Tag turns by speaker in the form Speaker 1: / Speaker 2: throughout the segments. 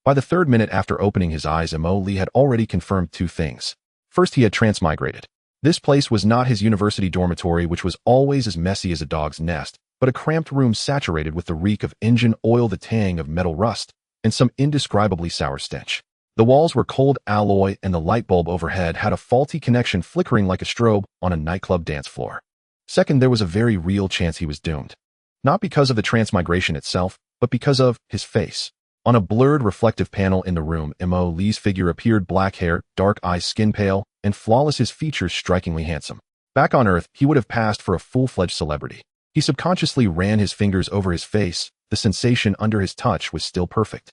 Speaker 1: By the third minute after opening his eyes, Lee had already confirmed two things. First, he had transmigrated. This place was not his university dormitory, which was always as messy as a dog's nest, but a cramped room saturated with the reek of engine oil, the tang of metal rust, and some indescribably sour stench. The walls were cold alloy, and the light bulb overhead had a faulty connection, flickering like a strobe on a nightclub dance floor. Second, there was a very real chance he was doomed. Not because of the transmigration itself, but because of his face. On a blurred reflective panel in the room, Lee's figure appeared, black hair, dark eyes, skin pale, and flawless, his features strikingly handsome. Back on Earth, he would have passed for a full-fledged celebrity. He subconsciously ran his fingers over his face. The sensation under his touch was still perfect.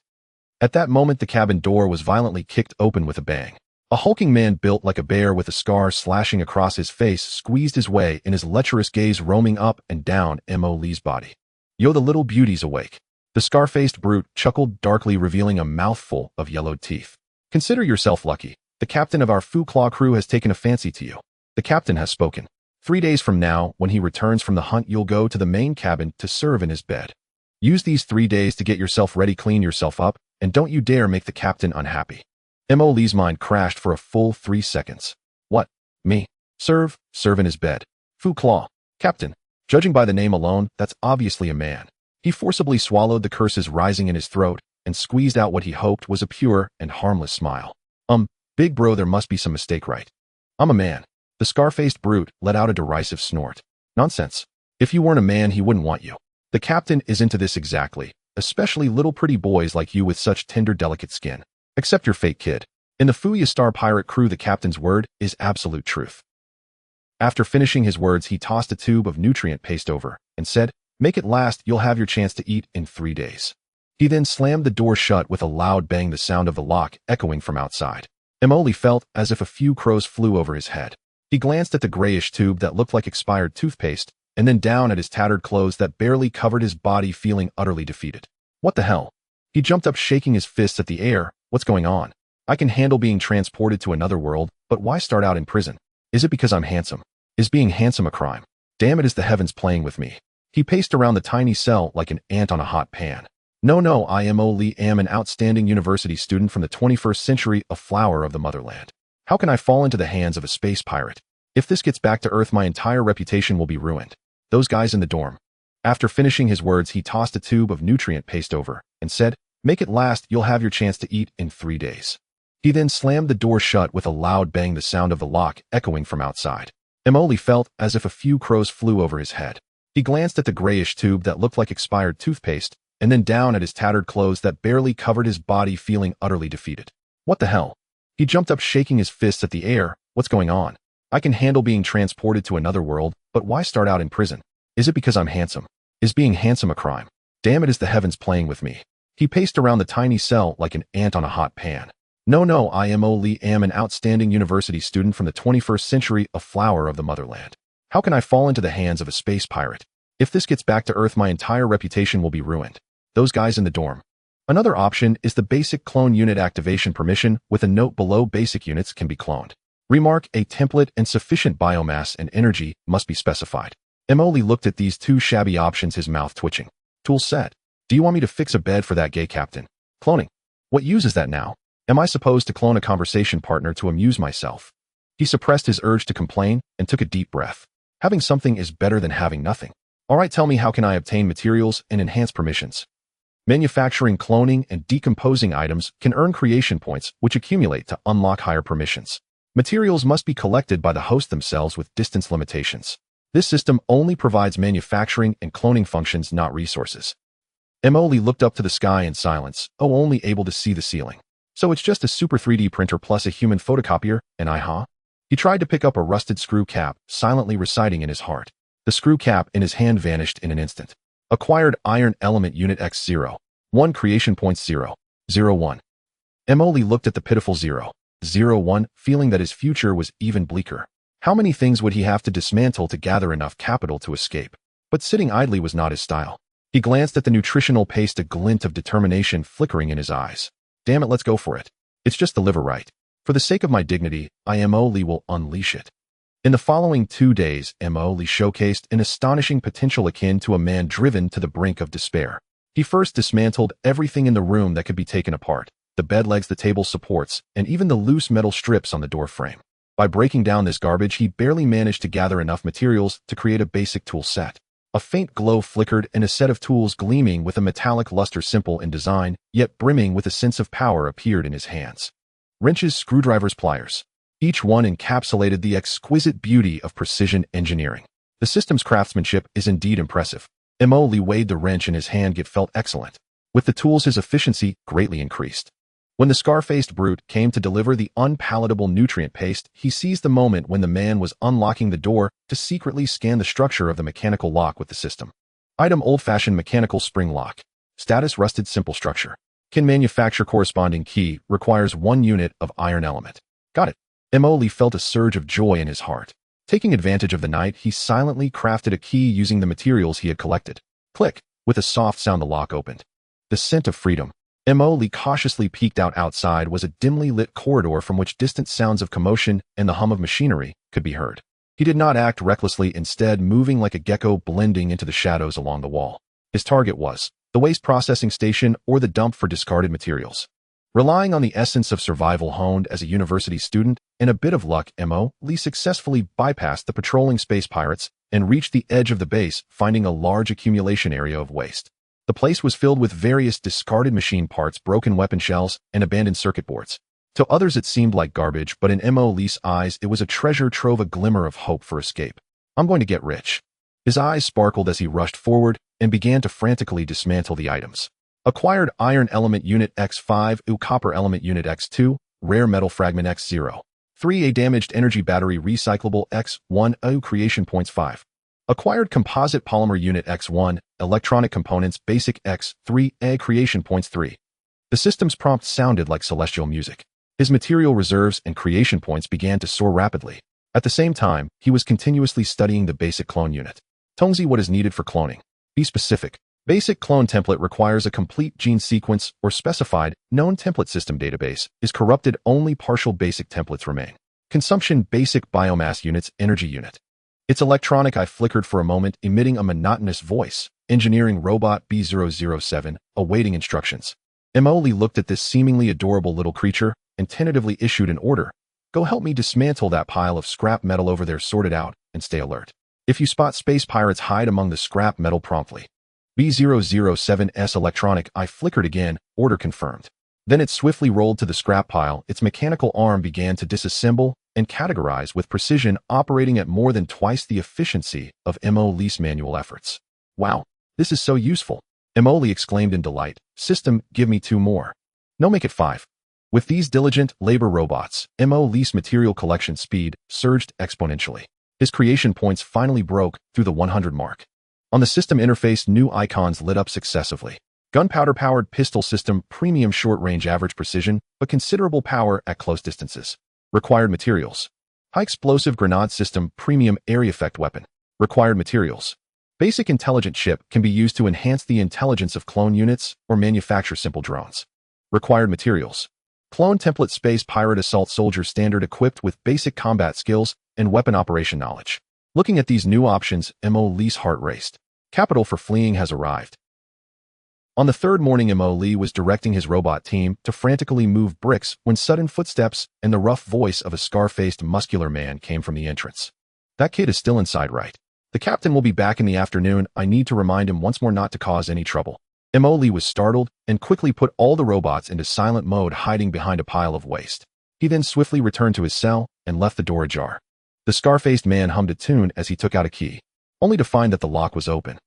Speaker 1: At that moment, the cabin door was violently kicked open with a bang. A hulking man built like a bear with a scar slashing across his face squeezed his way in, his lecherous gaze roaming up and down Lee's body. "Yo, the little beauty's awake." The scar-faced brute chuckled darkly, revealing a mouthful of yellowed teeth. "Consider yourself lucky. The captain of our Claw crew has taken a fancy to you. The captain has spoken. 3 days from now, when he returns from the hunt, you'll go to the main cabin to serve in his bed. Use these 3 days to get yourself ready, clean yourself up, and don't you dare make the captain unhappy." Lee's mind crashed for a full 3 seconds. What? Me? Serve in his bed. Claw. Captain. Judging by the name alone, that's obviously a man. He forcibly swallowed the curses rising in his throat and squeezed out what he hoped was a pure and harmless smile. Big bro, there must be some mistake, right? I'm a man." The scar-faced brute let out a derisive snort. "Nonsense. If you weren't a man, he wouldn't want you. The captain is into this exactly, especially little pretty boys like you with such tender, delicate skin. Accept your fate, kid. In the Fuya Star pirate crew, the captain's word is absolute truth." After finishing his words, he tossed a tube of nutrient paste over and said, "Make it last, you'll have your chance to eat in 3 days." He then slammed the door shut with a loud bang, the sound of the lock echoing from outside. Lee felt as if a few crows flew over his head. He glanced at the grayish tube that looked like expired toothpaste, and then down at his tattered clothes that barely covered his body, feeling utterly defeated. What the hell? He jumped up, shaking his fists at the air. What's going on? I can handle being transported to another world, but why start out in prison? Is it because I'm handsome? Is being handsome a crime? Damn it, is the heavens playing with me? He paced around the tiny cell like an ant on a hot pan. No, I am an outstanding university student from the 21st century, a flower of the motherland. How can I fall into the hands of a space pirate? If this gets back to Earth, my entire reputation will be ruined. Those guys in the dorm. After finishing his words, he tossed a tube of nutrient paste over and said, "Make it last, you'll have your chance to eat in 3 days." He then slammed the door shut with a loud bang, the sound of the lock echoing from outside. Lee felt as if a few crows flew over his head. He glanced at the grayish tube that looked like expired toothpaste, and then down at his tattered clothes that barely covered his body, feeling utterly defeated. What the hell? He jumped up, shaking his fists at the air. What's going on? I can handle being transported to another world, but why start out in prison? Is it because I'm handsome? Is being handsome a crime? Damn it, is the heavens playing with me? He paced around the tiny cell like an ant on a hot pan. No, I am an outstanding university student from the 21st century, a flower of the motherland. How can I fall into the hands of a space pirate? If this gets back to Earth, my entire reputation will be ruined. Those guys in the dorm. Another option is the basic clone unit activation permission with a note below: basic units can be cloned. Remark, a template and sufficient biomass and energy must be specified. Lee looked at these two shabby options, his mouth twitching. Tool set. Do you want me to fix a bed for that gay captain? Cloning. What use is that now? Am I supposed to clone a conversation partner to amuse myself? He suppressed his urge to complain and took a deep breath. Having something is better than having nothing. All right, tell me, how can I obtain materials and enhance permissions? Manufacturing, cloning, and decomposing items can earn creation points, which accumulate to unlock higher permissions. Materials must be collected by the host themselves with distance limitations. This system only provides manufacturing and cloning functions, not resources. Lee looked up to the sky in silence, only able to see the ceiling. So it's just a super 3D printer plus a human photocopier, and He tried to pick up a rusted screw cap, silently reciting in his heart. The screw cap in his hand vanished in an instant. Acquired iron element unit X0. 1 creation points 0. 01. Lee looked at the pitiful 0. 01, feeling that his future was even bleaker. How many things would he have to dismantle to gather enough capital to escape? But sitting idly was not his style. He glanced at the nutritional paste, a glint of determination flickering in his eyes. Damn it, let's go for it. It's just the liver, right? For the sake of my dignity, Lee will unleash it. In the following 2 days, Lee showcased an astonishing potential akin to a man driven to the brink of despair. He first dismantled everything in the room that could be taken apart, the bed legs, the table supports, and even the loose metal strips on the door frame. By breaking down this garbage, he barely managed to gather enough materials to create a basic tool set. A faint glow flickered, and a set of tools gleaming with a metallic luster, simple in design, yet brimming with a sense of power, appeared in his hands. Wrenches, screwdrivers, pliers. Each one encapsulated the exquisite beauty of precision engineering. The system's craftsmanship is indeed impressive. Mo Lee weighed the wrench in his hand, yet felt excellent. With the tools, his efficiency greatly increased. When the scar-faced brute came to deliver the unpalatable nutrient paste, he seized the moment when the man was unlocking the door to secretly scan the structure of the mechanical lock with the system. Item: old-fashioned mechanical spring lock. Status: rusted, simple structure. Can manufacture corresponding key, requires 1 unit of iron element. Got it. Mo Lee felt a surge of joy in his heart. Taking advantage of the night, he silently crafted a key using the materials he had collected. Click. With a soft sound, the lock opened. The scent of freedom. Mo Lee cautiously peeked out. Outside was a dimly lit corridor from which distant sounds of commotion and the hum of machinery could be heard. He did not act recklessly, instead moving like a gecko, blending into the shadows along the wall. His target was the waste processing station or the dump for discarded materials. Relying on the essence of survival honed as a university student and a bit of luck, Mo Lee successfully bypassed the patrolling space pirates and reached the edge of the base, finding a large accumulation area of waste. The place was filled with various discarded machine parts, broken weapon shells, and abandoned circuit boards. To others it seemed like garbage, but in Mo Lee's eyes it was a treasure trove, a glimmer of hope for escape. I'm going to get rich. His eyes sparkled as he rushed forward and began to frantically dismantle the items. Acquired iron element unit X5, copper element unit X2, rare metal fragment X0. 3 a damaged energy battery recyclable X1, creation points 5. Acquired composite polymer unit X1, electronic components basic X3, a creation points 3. The system's prompt sounded like celestial music. His material reserves and creation points began to soar rapidly. At the same time, he was continuously studying the basic clone unit. Tongzi, what is needed for cloning? Be specific. Basic clone template requires a complete gene sequence or specified known template system database is corrupted, only partial basic templates remain. Consumption basic biomass units energy unit. Its electronic eye flickered for a moment, emitting a monotonous voice. Engineering robot B007, awaiting instructions. Mo Lee looked at this seemingly adorable little creature and tentatively issued an order. Go help me dismantle that pile of scrap metal over there, sort it out, and stay alert. If you spot space pirates, hide among the scrap metal promptly. B007's electronic eye flickered again, order confirmed. Then it swiftly rolled to the scrap pile. Its mechanical arm began to disassemble and categorize with precision, operating at more than twice the efficiency of Mo Lee's manual efforts. Wow, this is so useful, Mo Lee exclaimed in delight. System, give me 2 more. No, make it 5. With these diligent labor robots, Mo Lee's material collection speed surged exponentially. His creation points finally broke through the 100 mark. On the system interface, new icons lit up successively. Gunpowder-powered pistol system, premium short-range, average precision, but considerable power at close distances. Required materials. High-explosive grenade system, premium area effect weapon. Required materials. Basic intelligent chip can be used to enhance the intelligence of clone units or manufacture simple drones. Required materials. Clone template space pirate assault soldier standard, equipped with basic combat skills and weapon operation knowledge. Looking at these new options, Mo Lee's heart raced. Capital for fleeing has arrived. On the 3rd morning, Mo Lee was directing his robot team to frantically move bricks when sudden footsteps and the rough voice of a scar-faced muscular man came from the entrance. That kid is still inside, right? The captain will be back in the afternoon. I need to remind him once more not to cause any trouble. Mo Lee was startled and quickly put all the robots into silent mode, hiding behind a pile of waste. He then swiftly returned to his cell and left the door ajar. The scar-faced man hummed a tune as he took out a key, only to find that the lock was open.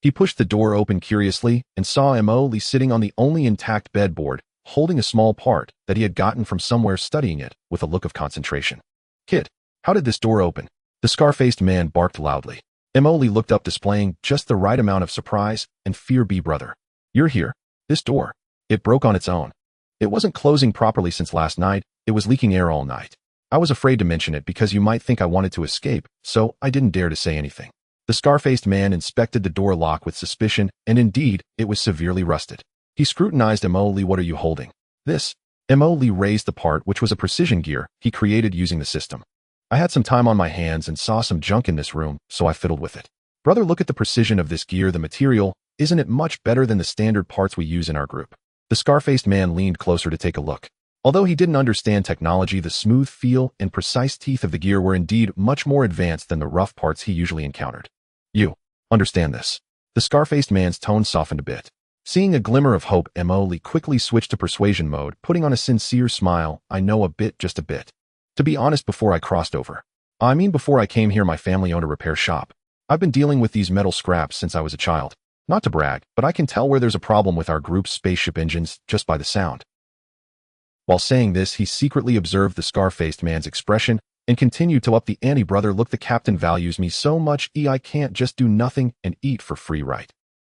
Speaker 1: He pushed the door open curiously and saw Mo Lee sitting on the only intact bedboard, holding a small part that he had gotten from somewhere, studying it with a look of concentration. Kid, how did this door open? The scar-faced man barked loudly. Mo Lee looked up, displaying just the right amount of surprise and fear. Brother, you're here. This door. It broke on its own. It wasn't closing properly since last night. It was leaking air all night. I was afraid to mention it because you might think I wanted to escape, so I didn't dare to say anything. The scar-faced man inspected the door lock with suspicion, and indeed, it was severely rusted. He scrutinized Mo Lee. What are you holding? This. Mo Lee raised the part, which was a precision gear he created using the system. I had some time on my hands and saw some junk in this room, so I fiddled with it. Brother, look at the precision of this gear, the material. Isn't it much better than the standard parts we use in our group? The scar-faced man leaned closer to take a look. Although he didn't understand technology, the smooth feel and precise teeth of the gear were indeed much more advanced than the rough parts he usually encountered. You understand this. The scar-faced man's tone softened a bit. Seeing a glimmer of hope, Emily quickly switched to persuasion mode, putting on a sincere smile. I know a bit, just a bit. To be honest, before I crossed over. Before I came here, my family owned a repair shop. I've been dealing with these metal scraps since I was a child. Not to brag, but I can tell where there's a problem with our group's spaceship engines just by the sound. While saying this, he secretly observed the scar-faced man's expression and continued to up the ante. Brother, look, the captain values me so much, I can't just do nothing and eat for free, right?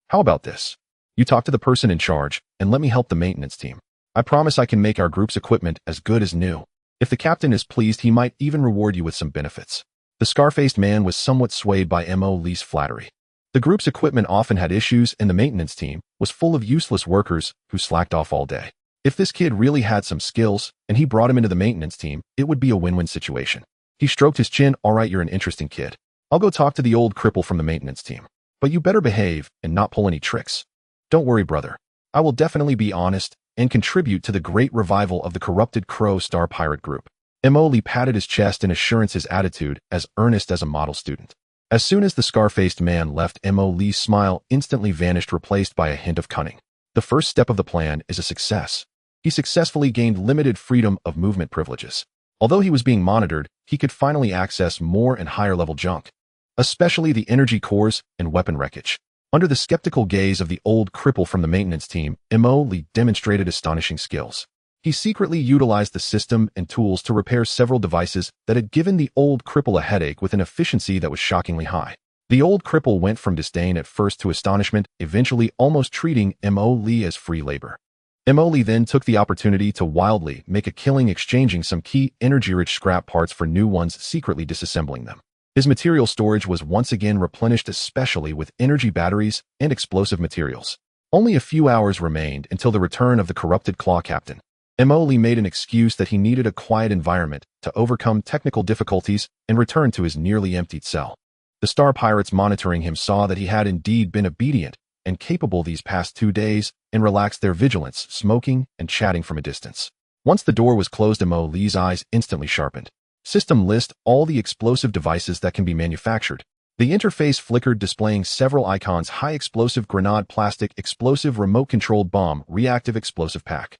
Speaker 1: How about this? You talk to the person in charge and let me help the maintenance team. I promise I can make our group's equipment as good as new. If the captain is pleased, he might even reward you with some benefits. The scar-faced man was somewhat swayed by Emily's flattery. The group's equipment often had issues, and the maintenance team was full of useless workers who slacked off all day. If this kid really had some skills and he brought him into the maintenance team, it would be a win-win situation. He stroked his chin. All right, you're an interesting kid. I'll go talk to the old cripple from the maintenance team. But you better behave and not pull any tricks. Don't worry, brother. I will definitely be honest and contribute to the great revival of the corrupted Crow Star Pirate Group. Emily patted his chest in assurance, his attitude as earnest as a model student. As soon as the scar-faced man left, Emily's smile instantly vanished, replaced by a hint of cunning. The first step of the plan is a success. He successfully gained limited freedom of movement privileges. Although he was being monitored, he could finally access more and higher-level junk, especially the energy cores and weapon wreckage. Under the skeptical gaze of the old cripple from the maintenance team, Emily demonstrated astonishing skills. He secretly utilized the system and tools to repair several devices that had given the old cripple a headache with an efficiency that was shockingly high. The old cripple went from disdain at first to astonishment, eventually almost treating Emily as free labor. Emily then took the opportunity to wildly make a killing, exchanging some key energy-rich scrap parts for new ones, secretly disassembling them. His material storage was once again replenished, especially with energy batteries and explosive materials. Only a few hours remained until the return of the corrupted Claw Captain. Emily made an excuse that he needed a quiet environment to overcome technical difficulties and return to his nearly emptied cell. The Star Pirates monitoring him saw that he had indeed been obedient and capable these past 2 days and relaxed their vigilance, smoking and chatting from a distance. Once the door was closed, Emily's eyes instantly sharpened. System list all the explosive devices that can be manufactured. The interface flickered, displaying several icons: high explosive grenade, plastic explosive, remote-controlled bomb, reactive explosive pack.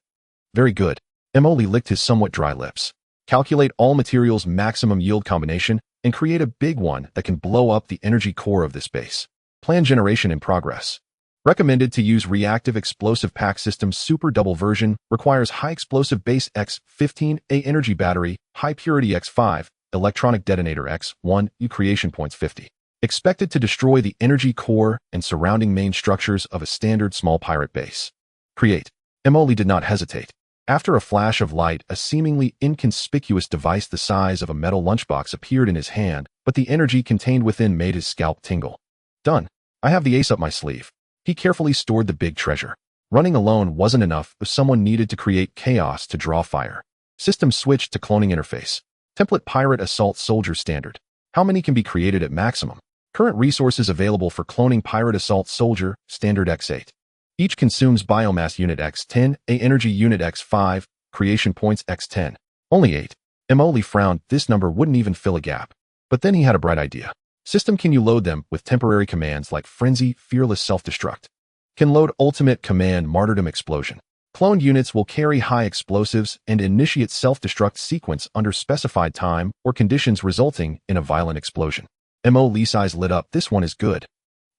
Speaker 1: Very good. Emily licked his somewhat dry lips. Calculate all materials' maximum yield combination and create a big one that can blow up the energy core of this base. Plan generation in progress. Recommended to use reactive explosive pack system. Super double version requires high explosive base X15A energy battery, high purity X5, electronic detonator X1, U creation points 50. Expected to destroy the energy core and surrounding main structures of a standard small pirate base. Create. Emily did not hesitate. After a flash of light, a seemingly inconspicuous device the size of a metal lunchbox appeared in his hand, but the energy contained within made his scalp tingle. Done. I have the ace up my sleeve. He carefully stored the big treasure. Running alone wasn't enough, if someone needed to create chaos to draw fire. System switched to cloning interface. Template pirate assault soldier standard. How many can be created at maximum? Current resources available for cloning pirate assault soldier, standard X8. Each consumes biomass unit X10, a energy unit X5, creation points X10. Only 8. Emily frowned. This number wouldn't even fill a gap. But then he had a bright idea. System, can you load them with temporary commands like frenzy, fearless self-destruct? Can load ultimate command, martyrdom explosion. Cloned units will carry high explosives and initiate self-destruct sequence under specified time or conditions, resulting in a violent explosion. Emily's eyes lit up. This one is good.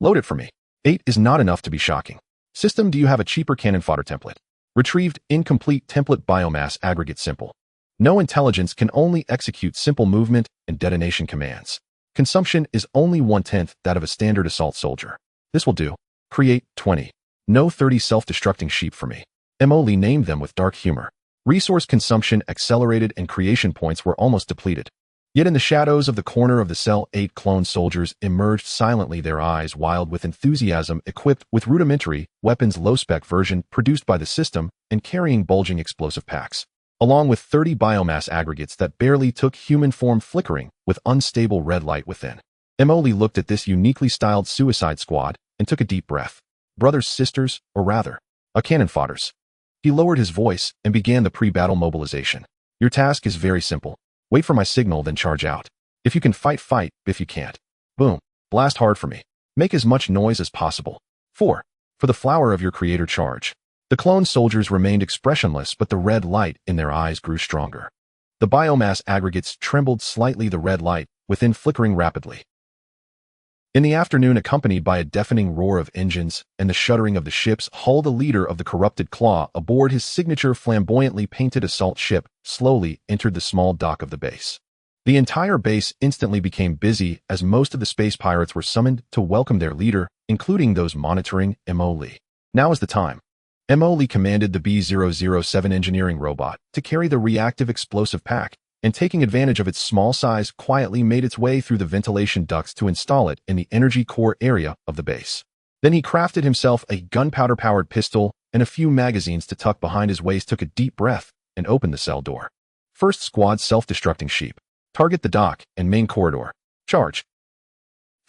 Speaker 1: Load it for me. 8 is not enough to be shocking. System, do you have a cheaper cannon fodder template? Retrieved incomplete template, biomass aggregate simple. No intelligence, can only execute simple movement and detonation commands. Consumption is only 1/10 that of a standard assault soldier. This will do. Create 20. No 30 self-destructing sheep for me. Emily named them with dark humor. Resource consumption accelerated and creation points were almost depleted. Yet in the shadows of the corner of the cell, 8 clone soldiers emerged silently, their eyes wild with enthusiasm, equipped with rudimentary weapons, low-spec version produced by the system, and carrying bulging explosive packs, along with 30 biomass aggregates that barely took human form, flickering with unstable red light within. Emily looked at this uniquely styled suicide squad and took a deep breath. Brothers, sisters, or rather, a cannon fodders. He lowered his voice and began the pre-battle mobilization. Your task is very simple. Wait for my signal, then charge out. If you can fight, fight. If you can't, boom, blast hard for me. Make as much noise as possible. 4. For the flower of your creator, charge. The clone soldiers remained expressionless, but the red light in their eyes grew stronger. The biomass aggregates trembled slightly, the red light within flickering rapidly. In the afternoon, accompanied by a deafening roar of engines and the shuddering of the ship's hull, the leader of the corrupted claw aboard his signature flamboyantly painted assault ship slowly entered the small dock of the base. The entire base instantly became busy as most of the space pirates were summoned to welcome their leader, including those monitoring Mo Lee. Now is the time. Mo Lee commanded the B-007 engineering robot to carry the reactive explosive pack, and taking advantage of its small size, quietly made its way through the ventilation ducts to install it in the energy core area of the base. Then he crafted himself a gunpowder-powered pistol and a few magazines to tuck behind his waist, took a deep breath, and opened the cell door. First squad self-destructing sheep. Target the dock and main corridor. Charge.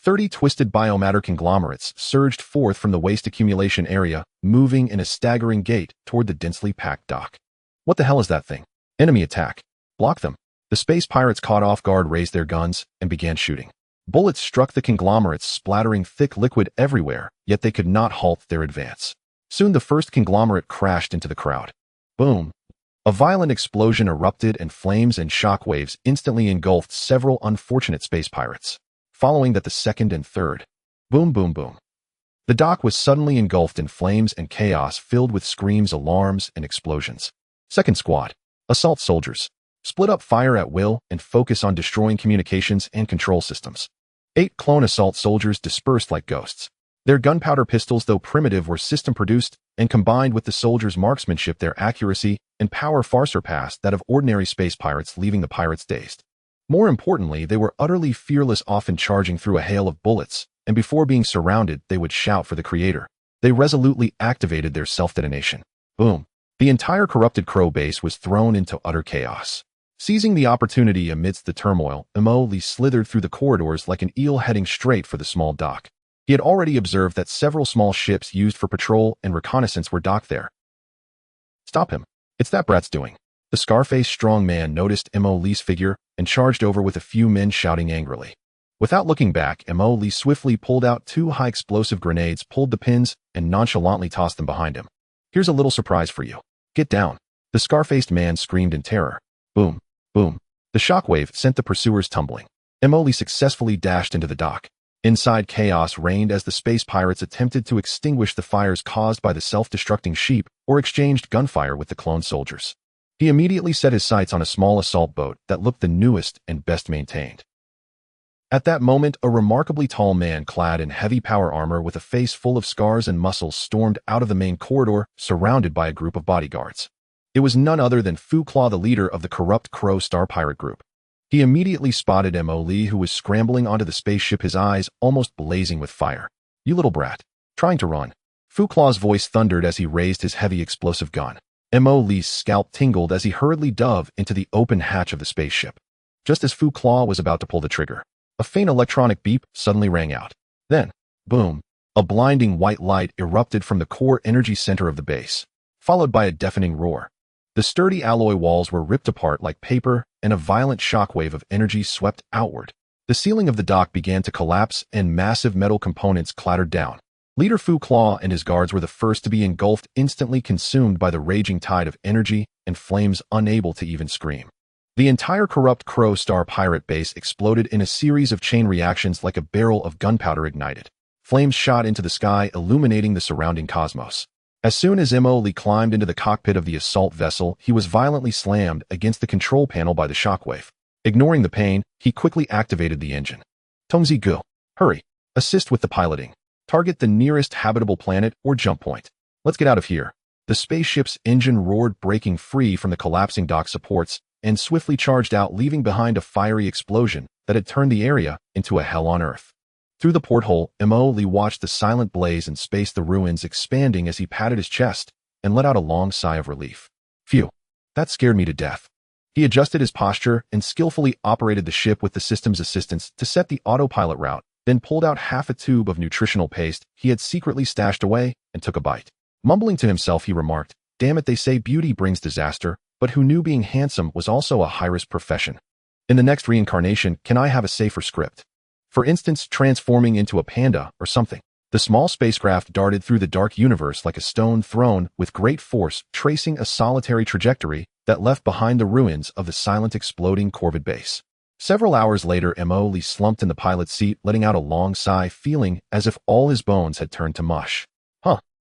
Speaker 1: 30 twisted biomatter conglomerates surged forth from the waste accumulation area, moving in a staggering gait toward the densely packed dock. What the hell is that thing? Enemy attack. Block them. The space pirates, caught off guard, raised their guns and began shooting. Bullets struck the conglomerates, splattering thick liquid everywhere, yet they could not halt their advance. Soon the first conglomerate crashed into the crowd. Boom. A violent explosion erupted, and flames and shockwaves instantly engulfed several unfortunate space pirates. Following that, the second and third. Boom, boom, boom. The dock was suddenly engulfed in flames and chaos filled with screams, alarms, and explosions. Second squad. Assault soldiers. Split up, fire at will, and focus on destroying communications and control systems. 8 clone assault soldiers dispersed like ghosts. Their gunpowder pistols, though primitive, were system-produced, and combined with the soldiers' marksmanship, their accuracy and power far surpassed that of ordinary space pirates, leaving the pirates dazed. More importantly, they were utterly fearless, often charging through a hail of bullets, and before being surrounded, they would shout for the creator. They resolutely activated their self-detonation. Boom. The entire corrupted Crow base was thrown into utter chaos. Seizing the opportunity amidst the turmoil, Mo Lee slithered through the corridors like an eel, heading straight for the small dock. He had already observed that several small ships used for patrol and reconnaissance were docked there. Stop him. It's that brat's doing. The scar-faced strong man noticed Mo Lee's figure and charged over, with a few men shouting angrily. Without looking back, Mo Lee swiftly pulled out 2 high-explosive grenades, pulled the pins, and nonchalantly tossed them behind him. Here's a little surprise for you. Get down. The scar-faced man screamed in terror. Boom. Boom. The shockwave sent the pursuers tumbling. Mo Lee successfully dashed into the dock. Inside, chaos reigned as the space pirates attempted to extinguish the fires caused by the self-destructing sheep or exchanged gunfire with the clone soldiers. He immediately set his sights on a small assault boat that looked the newest and best maintained. At that moment, a remarkably tall man clad in heavy power armor with a face full of scars and muscles stormed out of the main corridor, surrounded by a group of bodyguards. It was none other than Fu Claw, the leader of the corrupt Crow Star pirate group. He immediately spotted Mo Lee, who was scrambling onto the spaceship, his eyes almost blazing with fire. You little brat. Trying to run. Fu Claw's voice thundered as he raised his heavy explosive gun. Mo Lee's scalp tingled as he hurriedly dove into the open hatch of the spaceship. Just as Fu Claw was about to pull the trigger, a faint electronic beep suddenly rang out. Then, boom, a blinding white light erupted from the core energy center of the base, followed by a deafening roar. The sturdy alloy walls were ripped apart like paper, and a violent shockwave of energy swept outward. The ceiling of the dock began to collapse, and massive metal components clattered down. Leader Fu Claw and his guards were the first to be engulfed, instantly consumed by the raging tide of energy and flames, unable to even scream. The entire corrupt Crow Star pirate base exploded in a series of chain reactions like a barrel of gunpowder ignited. Flames shot into the sky, illuminating the surrounding cosmos. As soon as Mo Lee climbed into the cockpit of the assault vessel, he was violently slammed against the control panel by the shockwave. Ignoring the pain, he quickly activated the engine. Tongzi Gu, hurry. Assist with the piloting. Target the nearest habitable planet or jump point. Let's get out of here. The spaceship's engine roared, breaking free from the collapsing dock supports, and swiftly charged out, leaving behind a fiery explosion that had turned the area into a hell on Earth. Through the porthole, Mo Lee watched the silent blaze and spaced the ruins expanding as he patted his chest and let out a long sigh of relief. Phew, that scared me to death. He adjusted his posture and skillfully operated the ship with the system's assistance to set the autopilot route, then pulled out half a tube of nutritional paste he had secretly stashed away and took a bite. Mumbling to himself, he remarked, Damn it, they say beauty brings disaster, but who knew being handsome was also a high-risk profession? In the next reincarnation, can I have a safer script? For instance, transforming into a panda or something. The small spacecraft darted through the dark universe like a stone thrown with great force, tracing a solitary trajectory that left behind the ruins of the silent exploding Corvid base. Several hours later, Lee slumped in the pilot's seat, letting out a long sigh, feeling as if all his bones had turned to mush.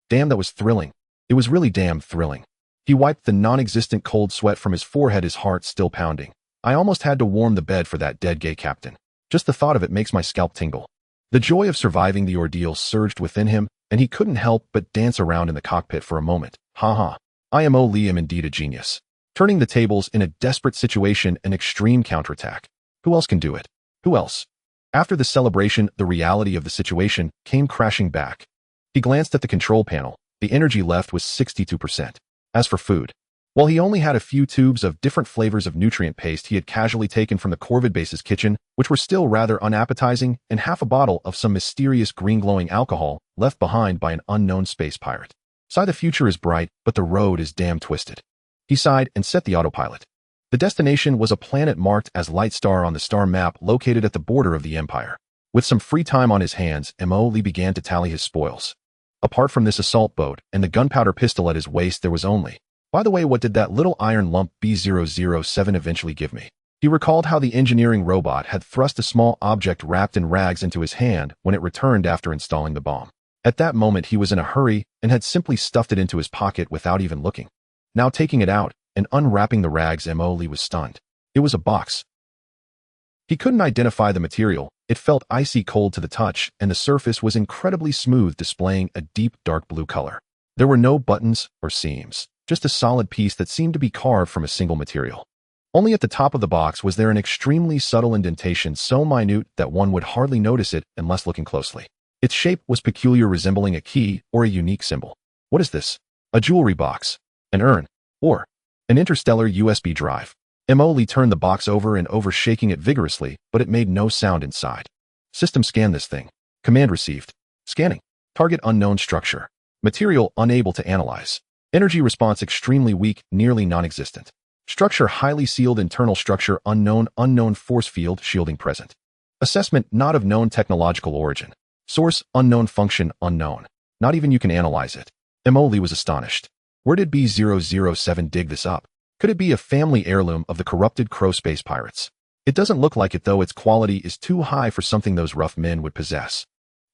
Speaker 1: Damn, that was thrilling. It was really damn thrilling. He wiped the non-existent cold sweat from his forehead, his heart still pounding. I almost had to warm the bed for that dead gay captain. Just the thought of it makes my scalp tingle. The joy of surviving the ordeal surged within him, and he couldn't help but dance around in the cockpit for a moment. I am indeed a genius. Turning the tables in a desperate situation, an extreme counterattack. Who else can do it? Who else? After the celebration, the reality of the situation came crashing back. He glanced at the control panel. The energy left was 62%. As for food, while he only had a few tubes of different flavors of nutrient paste he had casually taken from the Corvid base's kitchen, which were still rather unappetizing, and half a bottle of some mysterious green-glowing alcohol left behind by an unknown space pirate. The future is bright, but the road is damn twisted. He sighed and set the autopilot. The destination was a planet marked as Light Star on the star map located at the border of the Empire. With some free time on his hands, Lee began to tally his spoils. Apart from this assault boat and the gunpowder pistol at his waist, there was only... By the way, what did that little iron lump B007 eventually give me? He recalled how the engineering robot had thrust a small object wrapped in rags into his hand when it returned after installing the bomb. At that moment, he was in a hurry and had simply stuffed it into his pocket without even looking. Now taking it out and unwrapping the rags, Lee was stunned. It was a box. He couldn't identify the material. It felt icy cold to the touch, and the surface was incredibly smooth, displaying a deep dark blue color. There were no buttons or seams, just a solid piece that seemed to be carved from a single material. Only at the top of the box was there an extremely subtle indentation, so minute that one would hardly notice it unless looking closely. Its shape was peculiar, resembling a key or a unique symbol. What is this? A jewelry box? An urn? Or an interstellar USB drive? Lee turned the box over and over, shaking it vigorously, but it made no sound inside. System, scan this thing. Command received. Scanning. Target unknown structure. Material unable to analyze. Energy response extremely weak, nearly non-existent. Structure highly sealed, internal structure unknown force field shielding present. Assessment not of known technological origin. Source unknown, function unknown. Not even you can analyze it. Lee was astonished. Where did B007 dig this up? Could it be a family heirloom of the corrupted Crow space pirates? It doesn't look like it, though. Its quality is too high for something those rough men would possess.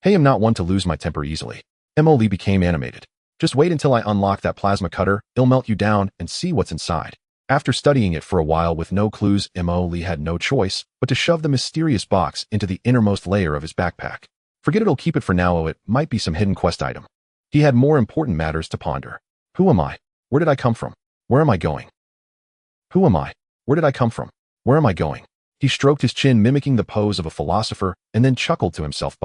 Speaker 1: Hey, I'm not one to lose my temper easily. Lee became animated. Just wait until I unlock that plasma cutter. It'll melt you down and see what's inside. After studying it for a while with no clues, Lee had no choice but to shove the mysterious box into the innermost layer of his backpack. Forget it'll keep it for now. It might be some hidden quest item. He had more important matters to ponder. Who am I? Where did I come from? Where am I going? Who am I? Where did I come from? Where am I going? He stroked his chin, mimicking the pose of a philosopher, and then chuckled to himself.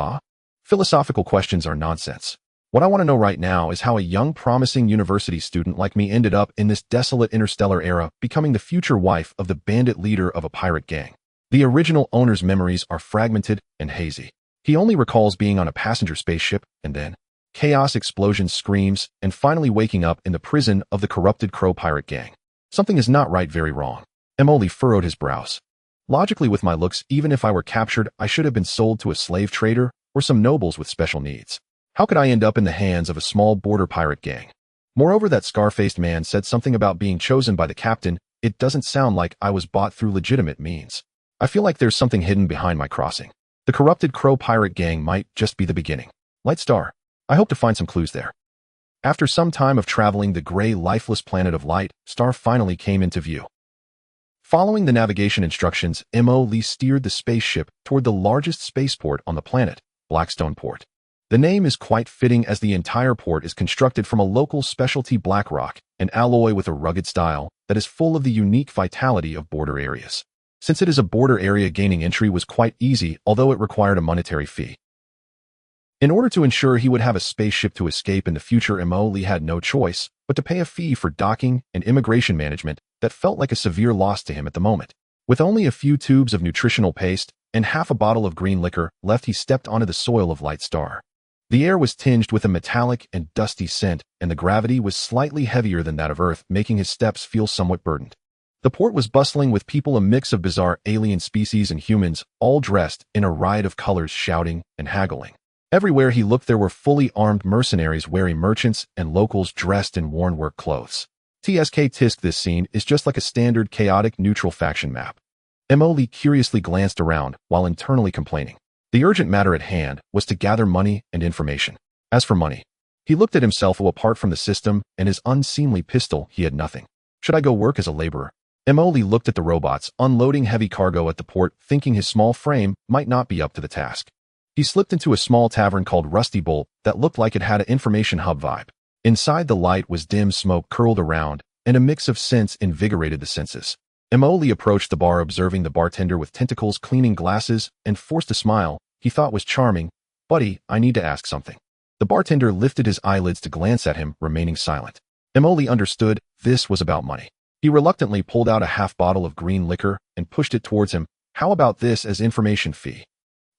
Speaker 1: Philosophical questions are nonsense. What I want to know right now is how a young, promising university student like me ended up in this desolate interstellar era, becoming the future wife of the bandit leader of a pirate gang. The original owner's memories are fragmented and hazy. He only recalls being on a passenger spaceship, and then chaos, explosions, screams, and finally waking up in the prison of the corrupted Crow pirate gang. Something is not right, very wrong. Lee furrowed his brows. Logically, with my looks, even if I were captured, I should have been sold to a slave trader or some nobles with special needs. How could I end up in the hands of a small border pirate gang? Moreover, that scar-faced man said something about being chosen by the captain. It doesn't sound like I was bought through legitimate means. I feel like there's something hidden behind my crossing. The corrupted Crow pirate gang might just be the beginning. Light Star. I hope to find some clues there. After some time of traveling, the gray, lifeless planet of Light Star finally came into view. Following the navigation instructions, Lee steered the spaceship toward the largest spaceport on the planet, Blackstone Port. The name is quite fitting, as the entire port is constructed from a local specialty black rock, an alloy with a rugged style that is full of the unique vitality of border areas. Since it is a border area, gaining entry was quite easy, although it required a monetary fee. In order to ensure he would have a spaceship to escape in the future, Lee had no choice but to pay a fee for docking and immigration management that felt like a severe loss to him at the moment. With only a few tubes of nutritional paste and half a bottle of green liquor left, he stepped onto the soil of Light Star. The air was tinged with a metallic and dusty scent, and the gravity was slightly heavier than that of Earth, making his steps feel somewhat burdened. The port was bustling with people, a mix of bizarre alien species and humans, all dressed in a riot of colors, shouting and haggling. Everywhere he looked there were fully armed mercenaries, wary merchants, and locals dressed in worn work clothes. Tisk, this scene is just like a standard chaotic neutral faction map. Emily curiously glanced around while internally complaining. The urgent matter at hand was to gather money and information. As for money, he looked at himself. Apart from the system and his unseemly pistol, he had nothing. Should I go work as a laborer? Emily looked at the robots unloading heavy cargo at the port, thinking his small frame might not be up to the task. He slipped into a small tavern called Rusty Bolt that looked like it had an information hub vibe. Inside, the light was dim, smoke curled around, and a mix of scents invigorated the senses. Emily approached the bar, observing the bartender with tentacles cleaning glasses, and forced a smile he thought was charming. "Buddy, I need to ask something." The bartender lifted his eyelids to glance at him, remaining silent. Emily understood this was about money. He reluctantly pulled out a half bottle of green liquor and pushed it towards him. "How about this as information fee?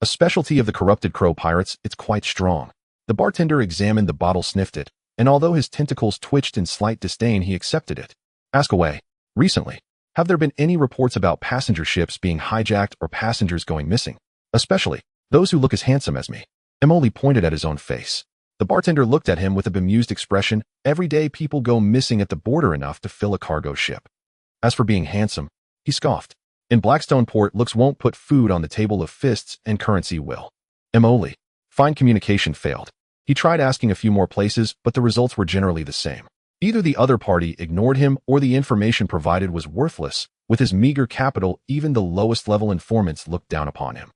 Speaker 1: A specialty of the corrupted crow pirates, it's quite strong." The bartender examined the bottle, sniffed it, and although his tentacles twitched in slight disdain, he accepted it. "Ask away. Recently, have there been any reports about passenger ships being hijacked or passengers going missing? Especially those who look as handsome as me." Emily pointed at his own face. The bartender looked at him with a bemused expression. "Every day people go missing at the border, enough to fill a cargo ship. As for being handsome," he scoffed, "in Blackstone Port, looks won't put food on the table of fists, and currency will." Emily. Fine communication failed. He tried asking a few more places, but the results were generally the same. Either the other party ignored him or the information provided was worthless. With his meager capital, even the lowest level informants looked down upon him.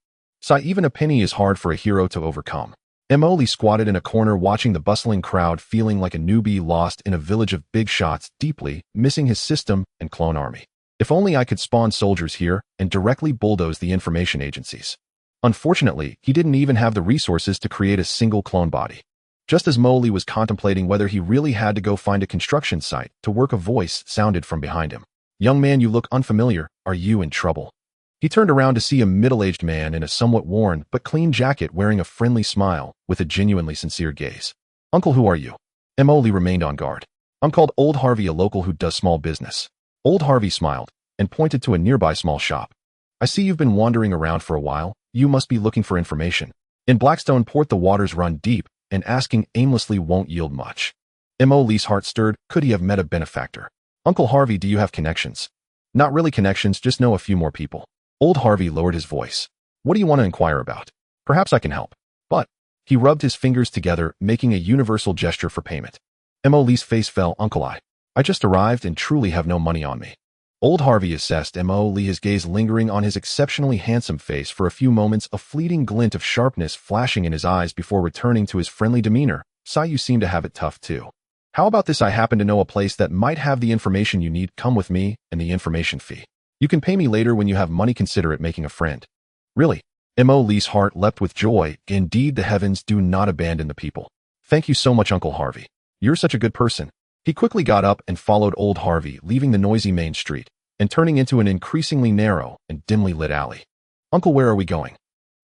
Speaker 1: Even a penny is hard for a hero to overcome. Emily squatted in a corner, watching the bustling crowd, feeling like a newbie lost in a village of big shots, deeply missing his system and clone army. If only I could spawn soldiers here and directly bulldoze the information agencies. Unfortunately, he didn't even have the resources to create a single clone body. Just as Molly was contemplating whether he really had to go find a construction site to work, a voice sounded from behind him. "Young man, you look unfamiliar. Are you in trouble?" He turned around to see a middle-aged man in a somewhat worn but clean jacket, wearing a friendly smile with a genuinely sincere gaze. "Uncle, who are you?" Emily remained on guard. "I'm called Old Harvey, a local who does small business." Old Harvey smiled and pointed to a nearby small shop. "I see you've been wandering around for a while. You must be looking for information. In Blackstone Port, the waters run deep, and asking aimlessly won't yield much." Emily's heart stirred. Could he have met a benefactor? "Uncle Harvey, do you have connections?" "Not really connections, just know a few more people." Old Harvey lowered his voice. "What do you want to inquire about? Perhaps I can help." But he rubbed his fingers together, making a universal gesture for payment. Emily's face fell. "Uncle, I just arrived and truly have no money on me." Old Harvey assessed Emily, his gaze lingering on his exceptionally handsome face for a few moments, a fleeting glint of sharpness flashing in his eyes before returning to his friendly demeanor. "You seem to have it tough too. How about this? I happen to know a place that might have the information you need. Come with me, and the information fee. You can pay me later when you have money. Consider it making a friend." "Really?" Emily's heart leapt with joy. Indeed, the heavens do not abandon the people. "Thank you so much, Uncle Harvey. You're such a good person." He quickly got up and followed Old Harvey, leaving the noisy main street and turning into an increasingly narrow and dimly lit alley. "Uncle, where are we going?"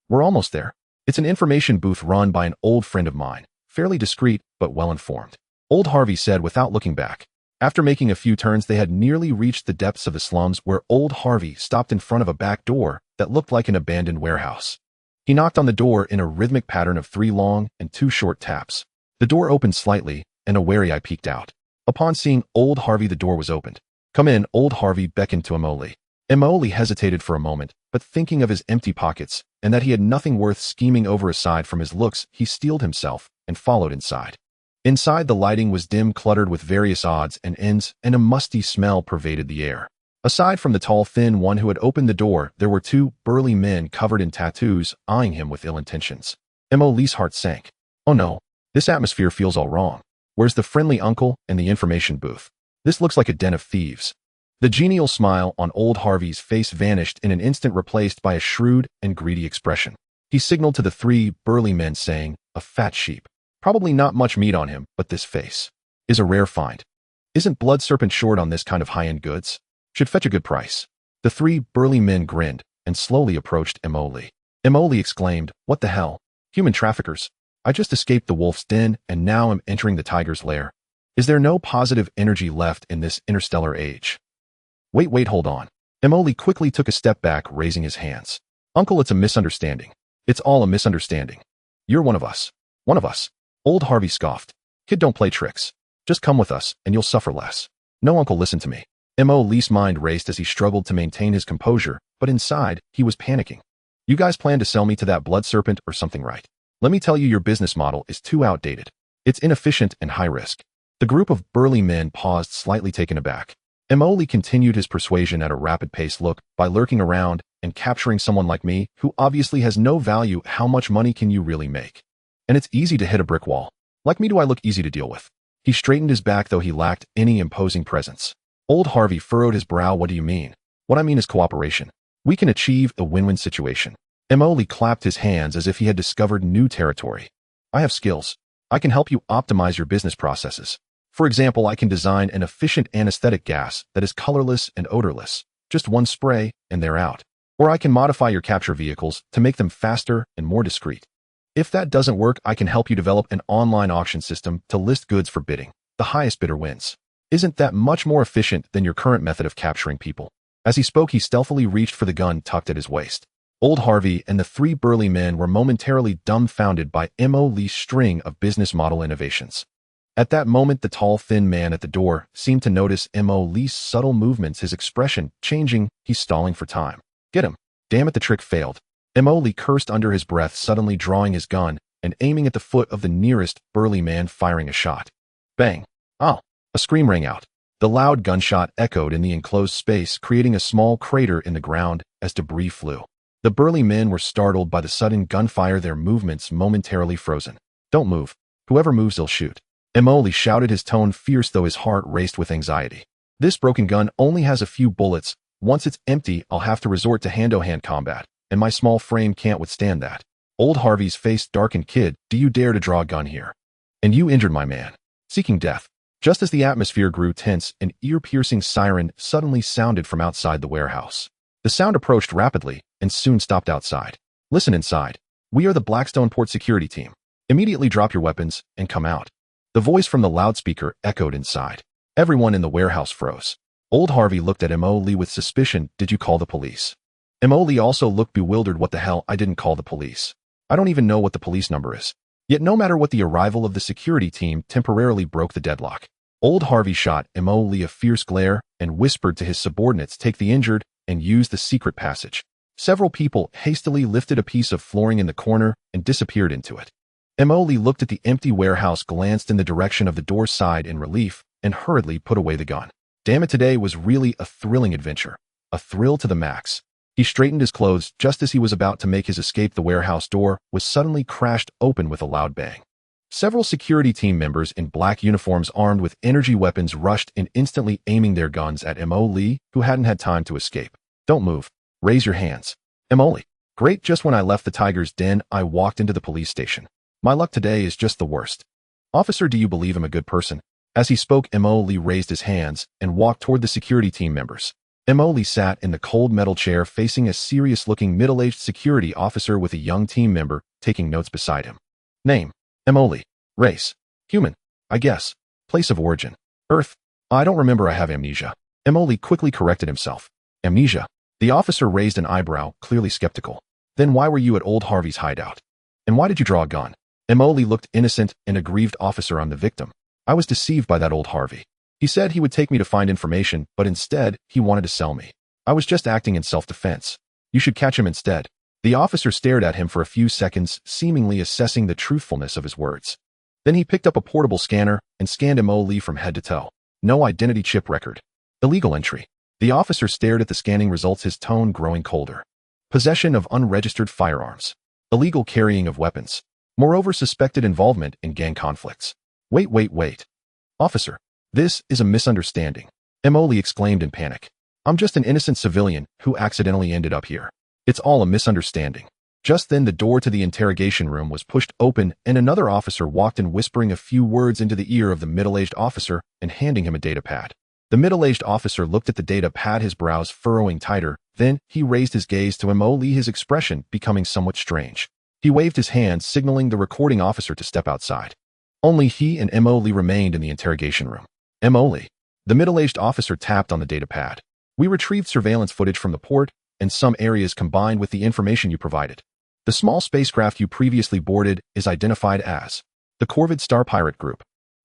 Speaker 1: "We're almost there. It's an information booth run by an old friend of mine, fairly discreet but well-informed," Old Harvey said without looking back. After making a few turns, they had nearly reached the depths of the slums, where Old Harvey stopped in front of a back door that looked like an abandoned warehouse. He knocked on the door in a rhythmic pattern of 3 long and 2 short taps. The door opened slightly, and a wary eye peeked out. Upon seeing Old Harvey, the door was opened. "Come in," Old Harvey beckoned to Emily. Emily hesitated for a moment, but thinking of his empty pockets and that he had nothing worth scheming over aside from his looks, he steeled himself and followed inside. Inside, the lighting was dim, cluttered with various odds and ends, and a musty smell pervaded the air. Aside from the tall, thin one who had opened the door, there were 2 burly men covered in tattoos, eyeing him with ill intentions. Emily's heart sank. "Oh no, this atmosphere feels all wrong. Where's the friendly uncle and the information booth? This looks like a den of thieves." The genial smile on Old Harvey's face vanished in an instant, replaced by a shrewd and greedy expression. He signaled to the 3 burly men, saying, "A fat sheep. Probably not much meat on him, but this face is a rare find. Isn't Blood Serpent short on this kind of high-end goods? Should fetch a good price." The 3 burly men grinned and slowly approached Emily. Emily exclaimed, "What the hell? Human traffickers?" I just escaped the wolf's den, and now I'm entering the tiger's lair. Is there no positive energy left in this interstellar age? Wait, hold on. Emoli quickly took a step back, raising his hands. Uncle, it's a misunderstanding. It's all a misunderstanding. You're one of us. One of us. Old Harvey scoffed. Kid, don't play tricks. Just come with us, and you'll suffer less. No, Uncle, listen to me. Emoli's mind raced as he struggled to maintain his composure, but inside, he was panicking. You guys plan to sell me to that blood serpent or something, right? Let me tell you, your business model is too outdated. It's inefficient and high risk. The group of burly men paused, slightly taken aback. Emoli continued his persuasion at a rapid pace. Look, by lurking around and capturing someone like me, who obviously has no value, how much money can you really make? And it's easy to hit a brick wall. Like me, do I look easy to deal with? He straightened his back, though he lacked any imposing presence. Old Harvey furrowed his brow. What do you mean? What I mean is cooperation. We can achieve a win-win situation. Emoli clapped his hands as if he had discovered new territory. I have skills. I can help you optimize your business processes. For example, I can design an efficient anesthetic gas that is colorless and odorless. Just one spray, and they're out. Or I can modify your capture vehicles to make them faster and more discreet. If that doesn't work, I can help you develop an online auction system to list goods for bidding. The highest bidder wins. Isn't that much more efficient than your current method of capturing people? As he spoke, he stealthily reached for the gun tucked at his waist. Old Harvey and the three burly men were momentarily dumbfounded by Emoli's string of business model innovations. At that moment, the tall, thin man at the door seemed to notice Emoli's subtle movements, his expression changing. He's stalling for time. Get him. Damn it, the trick failed. Emoli cursed under his breath, suddenly drawing his gun and aiming at the foot of the nearest burly man, firing a shot. Bang. Oh. A scream rang out. The loud gunshot echoed in the enclosed space, creating a small crater in the ground as debris flew. The burly men were startled by the sudden gunfire, their movements momentarily frozen. Don't move. Whoever moves, they'll shoot. Emoli shouted, his tone fierce, though his heart raced with anxiety. This broken gun only has a few bullets. Once it's empty, I'll have to resort to hand-to-hand combat, and my small frame can't withstand that. Old Harvey's face darkened. Kid, do you dare to draw a gun here? And you injured my man. Seeking death. Just as the atmosphere grew tense, an ear-piercing siren suddenly sounded from outside the warehouse. The sound approached rapidly and soon stopped outside. Listen inside. We are the Blackstone Port security team. Immediately drop your weapons and come out. The voice from the loudspeaker echoed inside. Everyone in the warehouse froze. Old Harvey looked at Emoli with suspicion. Did you call the police? Emoli also looked bewildered. What the hell? I didn't call the police. I don't even know what the police number is. Yet no matter what, the arrival of the security team temporarily broke the deadlock. Old Harvey shot Emoli a fierce glare and whispered to his subordinates, take the injured and use the secret passage. Several people hastily lifted a piece of flooring in the corner and disappeared into it. Emoli looked at the empty warehouse, glanced in the direction of the door side in relief, and hurriedly put away the gun. Damn it, today was really a thrilling adventure. A thrill to the max. He straightened his clothes just as he was about to make his escape. The warehouse door was suddenly crashed open with a loud bang. Several security team members in black uniforms armed with energy weapons rushed in, instantly aiming their guns at Emoli, who hadn't had time to escape. Don't move. Raise your hands. Emoli. Great, just when I left the tiger's den, I walked into the police station. My luck today is just the worst. Officer, do you believe I'm a good person? As he spoke, Emoli raised his hands and walked toward the security team members. Emoli sat in the cold metal chair facing a serious-looking middle-aged security officer with a young team member taking notes beside him. Name. Emoli. Race. Human. I guess. Place of origin. Earth. I don't remember, I have amnesia. Emoli quickly corrected himself. Amnesia. The officer raised an eyebrow, clearly skeptical. Then why were you at Old Harvey's hideout? And why did you draw a gun? Emoli looked innocent and aggrieved. Officer, I'm the victim. I was deceived by that Old Harvey. He said he would take me to find information, but instead, he wanted to sell me. I was just acting in self-defense. You should catch him instead. The officer stared at him for a few seconds, seemingly assessing the truthfulness of his words. Then he picked up a portable scanner and scanned Emoli from head to toe. No identity chip record. Illegal entry. The officer stared at the scanning results, his tone growing colder. Possession of unregistered firearms. Illegal carrying of weapons. Moreover, suspected involvement in gang conflicts. Wait. Officer. This is a misunderstanding. Emoli exclaimed in panic. I'm just an innocent civilian who accidentally ended up here. It's all a misunderstanding. Just then the door to the interrogation room was pushed open and another officer walked in, whispering a few words into the ear of the middle-aged officer and handing him a data pad. The middle-aged officer looked at the data pad, his brows furrowing tighter. Then he raised his gaze to Emoli, his expression becoming somewhat strange. He waved his hand, signaling the recording officer to step outside. Only he and M.O. Lee remained in the interrogation room. M.O. Lee. The middle-aged officer tapped on the data pad. We retrieved surveillance footage from the port, and some areas combined with the information you provided. The small spacecraft you previously boarded is identified as the Corvid Star Pirate Group.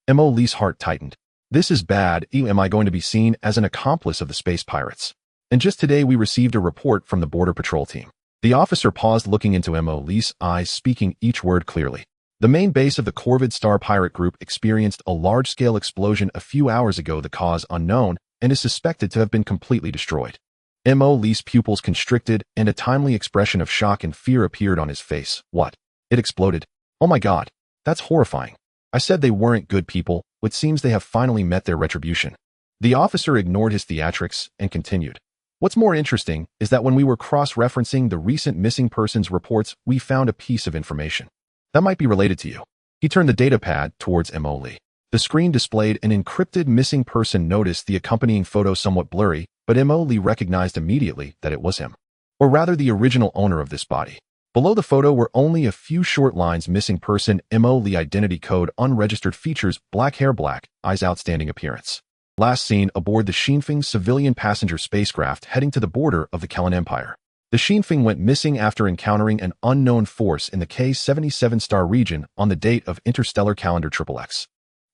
Speaker 1: M.O. Lee's heart tightened. This is bad. Am I going to be seen as an accomplice of the space pirates? And just today we received a report from the Border Patrol team. The officer paused, looking into M.O. Lee's eyes, speaking each word clearly. The main base of the Corvid Star Pirate Group experienced a large-scale explosion a few hours ago, the cause unknown, and is suspected to have been completely destroyed. M.O. Lee's pupils constricted, and a timely expression of shock and fear appeared on his face. What? It exploded. Oh my God. That's horrifying. I said they weren't good people. It seems they have finally met their retribution. The officer ignored his theatrics and continued. What's more interesting is that when we were cross-referencing the recent missing persons reports, we found a piece of information that might be related to you. He turned the data pad towards M.O. Lee. The screen displayed an encrypted missing person notice, the accompanying photo somewhat blurry, but M.O. Lee recognized immediately that it was him. Or rather, the original owner of this body. Below the photo were only a few short lines: missing person, M.O. Lee, identity code, unregistered features, black hair, black eyes, outstanding appearance. Last seen aboard the Shinfeng civilian passenger spacecraft heading to the border of the Kellan Empire. The Shinfeng went missing after encountering an unknown force in the K77 star region on the date of Interstellar calendar XXX.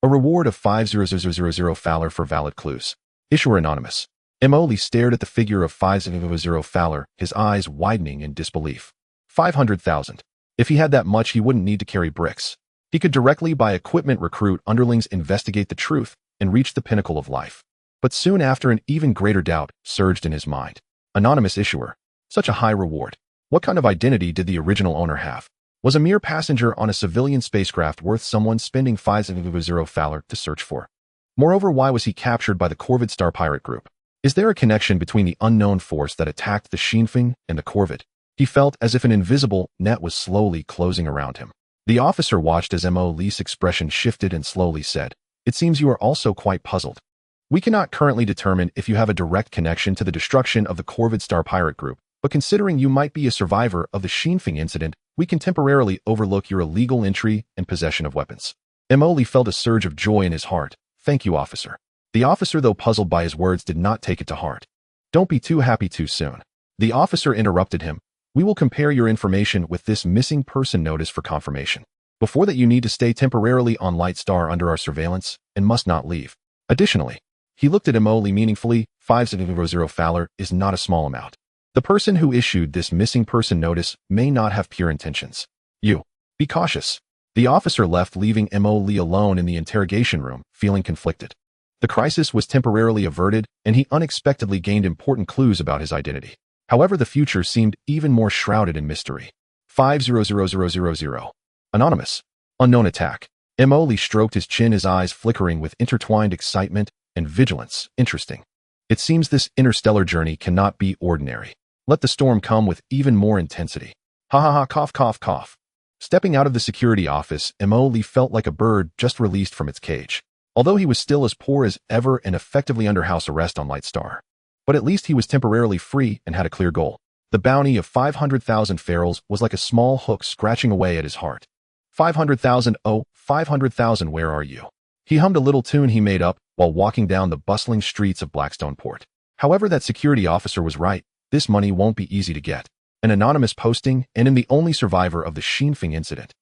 Speaker 1: A reward of 500,000 Fowler for valid clues. Issuer anonymous. M.O. Lee stared at the figure of 500 Fowler, his eyes widening in disbelief. 500,000. If he had that much, he wouldn't need to carry bricks. He could directly buy equipment, recruit underlings, investigate the truth, and reach the pinnacle of life. But soon after, an even greater doubt surged in his mind. Anonymous issuer. Such a high reward. What kind of identity did the original owner have? Was a mere passenger on a civilian spacecraft worth someone spending 500 Fowler to search for? Moreover, why was he captured by the Corvid Star Pirate Group? Is there a connection between the unknown force that attacked the Shinfeng and the Corvid? He felt as if an invisible net was slowly closing around him. The officer watched as M.O. Lee's expression shifted and slowly said, "It seems you are also quite puzzled. We cannot currently determine if you have a direct connection to the destruction of the Corvid Star Pirate Group, but considering you might be a survivor of the Shinfeng incident, we can temporarily overlook your illegal entry and possession of weapons." M.O. Lee felt a surge of joy in his heart. "Thank you, officer." The officer, though puzzled by his words, did not take it to heart. "Don't be too happy too soon." The officer interrupted him. "We will compare your information with this missing person notice for confirmation. Before that, you need to stay temporarily on Light Star under our surveillance and must not leave. Additionally," he looked at M.O. Lee meaningfully, 500 Fowler is not a small amount. The person who issued this missing person notice may not have pure intentions. You. Be cautious." The officer left, leaving M.O. Lee alone in the interrogation room, feeling conflicted. The crisis was temporarily averted, and he unexpectedly gained important clues about his identity. However, the future seemed even more shrouded in mystery. 500,000. Anonymous. Unknown attack. M.O. Lee stroked his chin, his eyes flickering with intertwined excitement and vigilance. Interesting. It seems this interstellar journey cannot be ordinary. Let the storm come with even more intensity. Ha ha ha, cough cough cough. Stepping out of the security office, M.O. Lee felt like a bird just released from its cage. Although he was still as poor as ever and effectively under house arrest on Light Star. But at least he was temporarily free and had a clear goal. The bounty of 500,000 ferals was like a small hook scratching away at his heart. 500,000, oh, 500,000, where are you? He hummed a little tune he made up while walking down the bustling streets of Blackstone Port. However, that security officer was right. This money won't be easy to get. An anonymous posting, and I'm the only survivor of the Shinfeng incident.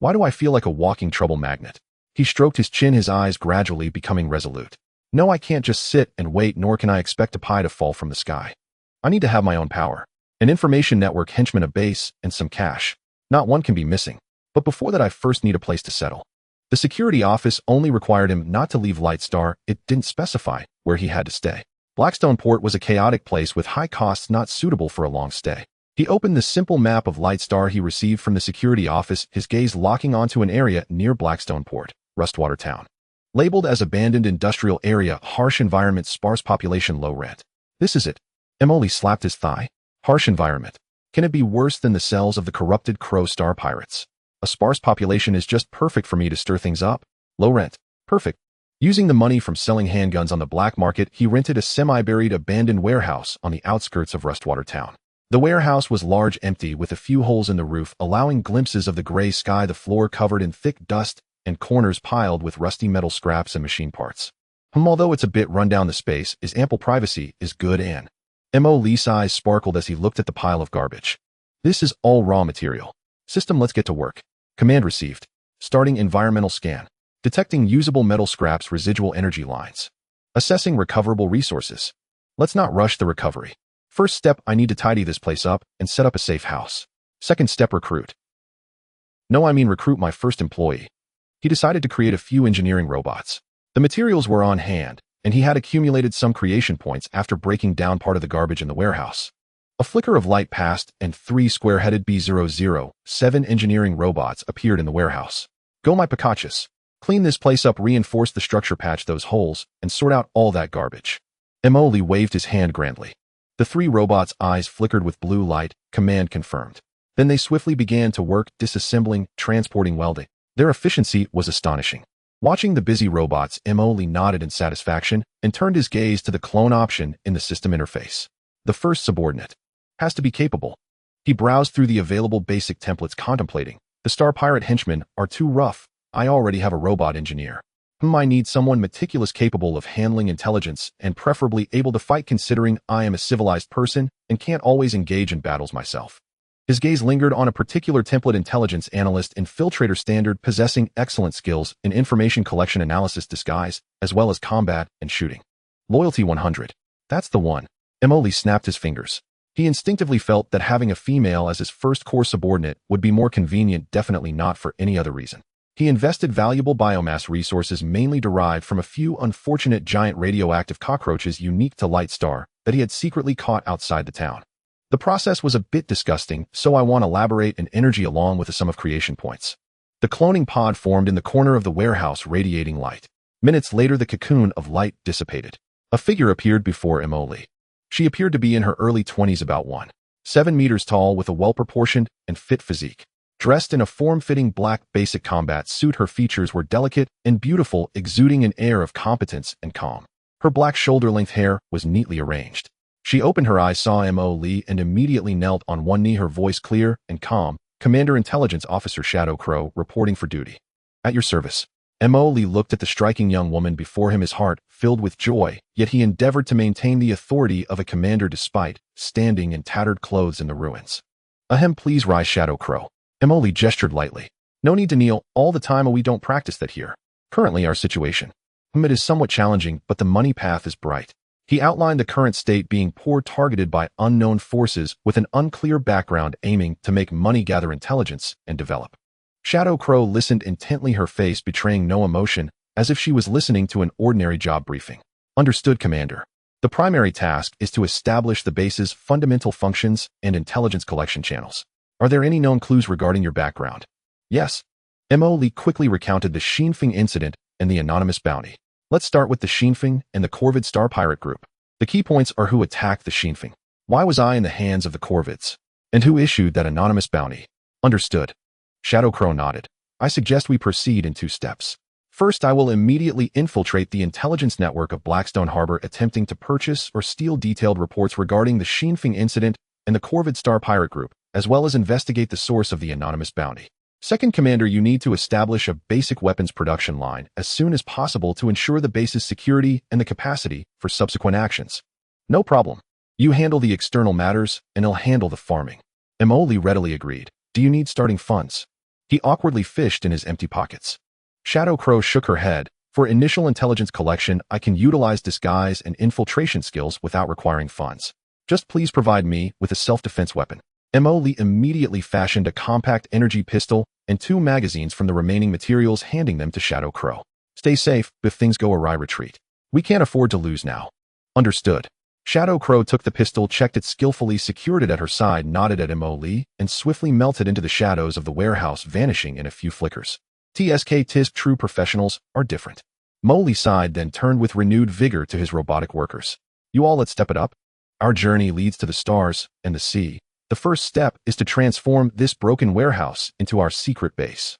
Speaker 1: Why do I feel like a walking trouble magnet? He stroked his chin, his eyes gradually becoming resolute. No, I can't just sit and wait, nor can I expect a pie to fall from the sky. I need to have my own power. An information network, henchmen, a base, and some cash. Not one can be missing. But before that, I first need a place to settle. The security office only required him not to leave Light Star. It didn't specify where he had to stay. Blackstone Port was a chaotic place with high costs not suitable for a long stay. He opened the simple map of Light Star he received from the security office, his gaze locking onto an area near Blackstone Port, Rustwater Town. Labeled as abandoned industrial area, harsh environment, sparse population, low rent. This is it. M.O. Lee slapped his thigh. Harsh environment. Can it be worse than the cells of the corrupted Crow Star pirates? A sparse population is just perfect for me to stir things up. Low rent. Perfect. Using the money from selling handguns on the black market, he rented a semi-buried abandoned warehouse on the outskirts of Rustwater Town. The warehouse was large, empty, with a few holes in the roof, allowing glimpses of the gray sky, the floor covered in thick dust, and corners piled with rusty metal scraps and machine parts. Although it's a bit run down, the space is ample, privacy is good, and Lee's eyes sparkled as he looked at the pile of garbage. This is all raw material. System, let's get to work. Command received. Starting environmental scan. Detecting usable metal scraps, residual energy lines. Assessing recoverable resources. Let's not rush the recovery. First step, I need to tidy this place up and set up a safe house. Second step, recruit. No, I mean recruit my first employee. He decided to create a few engineering robots. The materials were on hand, and he had accumulated some creation points after breaking down part of the garbage in the warehouse. A flicker of light passed, and 3 square-headed B007 engineering robots appeared in the warehouse. Go, my Picachus. Clean this place up, reinforce the structure, patch those holes, and sort out all that garbage. Lee waved his hand grandly. The 3 robots' eyes flickered with blue light. Command confirmed. Then they swiftly began to work, disassembling, transporting, welding. Their efficiency was astonishing. Watching the busy robots, Lee nodded in satisfaction and turned his gaze to the clone option in the system interface. The first subordinate has to be capable. He browsed through the available basic templates, contemplating. The star pirate henchmen are too rough. I already have a robot engineer. I need someone meticulous, capable of handling intelligence, and preferably able to fight, considering I am a civilized person and can't always engage in battles myself. His gaze lingered on a particular template: intelligence analyst, infiltrator standard, possessing excellent skills in information collection, analysis, disguise, as well as combat and shooting. Loyalty 100. That's the one. Lee snapped his fingers. He instinctively felt that having a female as his first core subordinate would be more convenient, definitely not for any other reason. He invested valuable biomass resources, mainly derived from a few unfortunate giant radioactive cockroaches unique to Light Star that he had secretly caught outside the town. The process was a bit disgusting, so I want to elaborate an energy along with a sum of creation points. The cloning pod formed in the corner of the warehouse, radiating light. Minutes later, the cocoon of light dissipated. A figure appeared before Lee. She appeared to be in her early 20s, about 1.7 meters tall, with a well-proportioned and fit physique. Dressed in a form-fitting black basic combat suit, her features were delicate and beautiful, exuding an air of competence and calm. Her black shoulder-length hair was neatly arranged. She opened her eyes, saw Lee, and immediately knelt on one knee, her voice clear and calm. Commander, Intelligence Officer Shadow Crow, reporting for duty. At your service. Lee looked at the striking young woman before him, his heart filled with joy, yet he endeavored to maintain the authority of a commander despite standing in tattered clothes in the ruins. Ahem, please rise, Shadow Crow. Lee gestured lightly. No need to kneel all the time, we don't practice that here. Currently, our situation. It is somewhat challenging, but the money path is bright. He outlined the current state being poor, targeted by unknown forces with an unclear background, aiming to make money, gather intelligence, and develop. Shadow Crow listened intently, her face betraying no emotion, as if she was listening to an ordinary job briefing. Understood, Commander. The primary task is to establish the base's fundamental functions and intelligence collection channels. Are there any known clues regarding your background? Yes. Lee quickly recounted the Shipbuilding incident and the anonymous bounty. Let's start with the Shipbuilding and the Corvid Star Pirate Group. The key points are: who attacked the Shipbuilding? Why was I in the hands of the Corvids? And who issued that anonymous bounty? Understood. Shadow Crow nodded. I suggest we proceed in 2 steps. First, I will immediately infiltrate the intelligence network of Blackstone Harbor, attempting to purchase or steal detailed reports regarding the Shipbuilding incident and the Corvid Star Pirate Group, as well as investigate the source of the anonymous bounty. Second, Commander, you need to establish a basic weapons production line as soon as possible to ensure the base's security and the capacity for subsequent actions. No problem. You handle the external matters, and I'll handle the farming. Lee readily agreed. Do you need starting funds? He awkwardly fished in his empty pockets. Shadow Crow shook her head. For initial intelligence collection, I can utilize disguise and infiltration skills without requiring funds. Just please provide me with a self-defense weapon. Lee immediately fashioned a compact energy pistol and 2 magazines from the remaining materials, handing them to Shadow Crow. Stay safe. If things go awry, retreat. We can't afford to lose now. Understood. Shadow Crow took the pistol, checked it skillfully, secured it at her side, nodded at Lee, and swiftly melted into the shadows of the warehouse, vanishing in a few flickers. TSK true professionals are different. Lee sighed, then turned with renewed vigor to his robotic workers. You all, let's step it up. Our journey leads to the stars and the sea. The first step is to transform this broken warehouse into our secret base.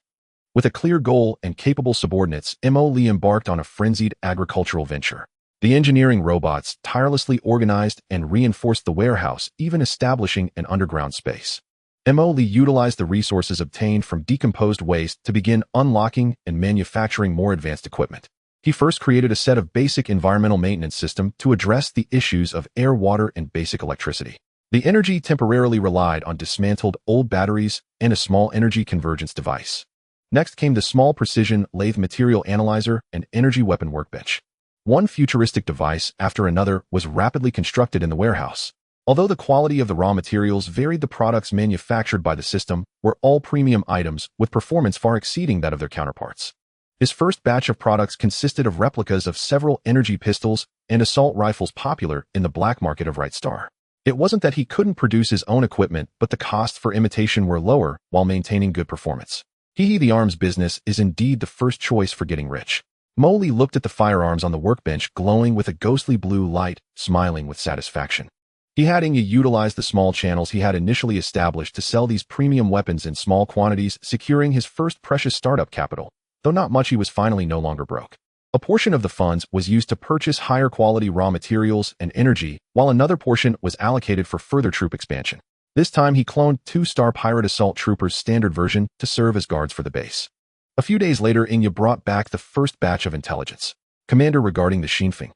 Speaker 1: With a clear goal and capable subordinates, Lee embarked on a frenzied agricultural venture. The engineering robots tirelessly organized and reinforced the warehouse, even establishing an underground space. Lee utilized the resources obtained from decomposed waste to begin unlocking and manufacturing more advanced equipment. He first created a set of basic environmental maintenance system to address the issues of air, water, and basic electricity. The energy temporarily relied on dismantled old batteries and a small energy convergence device. Next came the small precision lathe material analyzer and energy weapon workbench. One futuristic device after another was rapidly constructed in the warehouse. Although the quality of the raw materials varied, the products manufactured by the system were all premium items with performance far exceeding that of their counterparts. His first batch of products consisted of replicas of several energy pistols and assault rifles popular in the black market of Right Star. It wasn't that he couldn't produce his own equipment, but the costs for imitation were lower while maintaining good performance. The arms business is indeed the first choice for getting rich. Lee looked at the firearms on the workbench glowing with a ghostly blue light, smiling with satisfaction. He had utilized the small channels he had initially established to sell these premium weapons in small quantities, securing his first precious startup capital. Though not much, he was finally no longer broke. A portion of the funds was used to purchase higher quality raw materials and energy, while another portion was allocated for further troop expansion. This time he cloned 2-star pirate assault troopers standard version to serve as guards for the base. A few days later, brought back the first batch of intelligence. Commander, regarding the Shinfeng.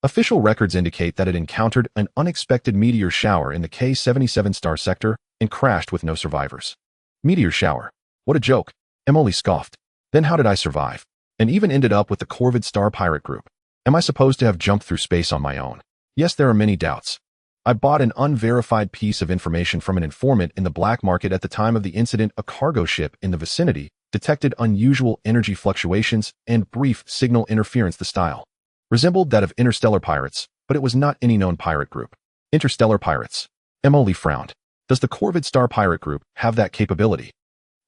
Speaker 1: Official records indicate that it encountered an unexpected meteor shower in the K-77 star sector and crashed with no survivors. Meteor shower? What a joke. Lee scoffed. Then how did I survive? And even ended up with the Corvid Star Pirate Group. Am I supposed to have jumped through space on my own? Yes, there are many doubts. I bought an unverified piece of information from an informant in the black market at the time of the incident. A cargo ship in the vicinity detected unusual energy fluctuations and brief signal interference. The style resembled that of interstellar pirates, but it was not any known pirate group. Interstellar pirates. Lee frowned. Does the Corvid Star Pirate Group have that capability?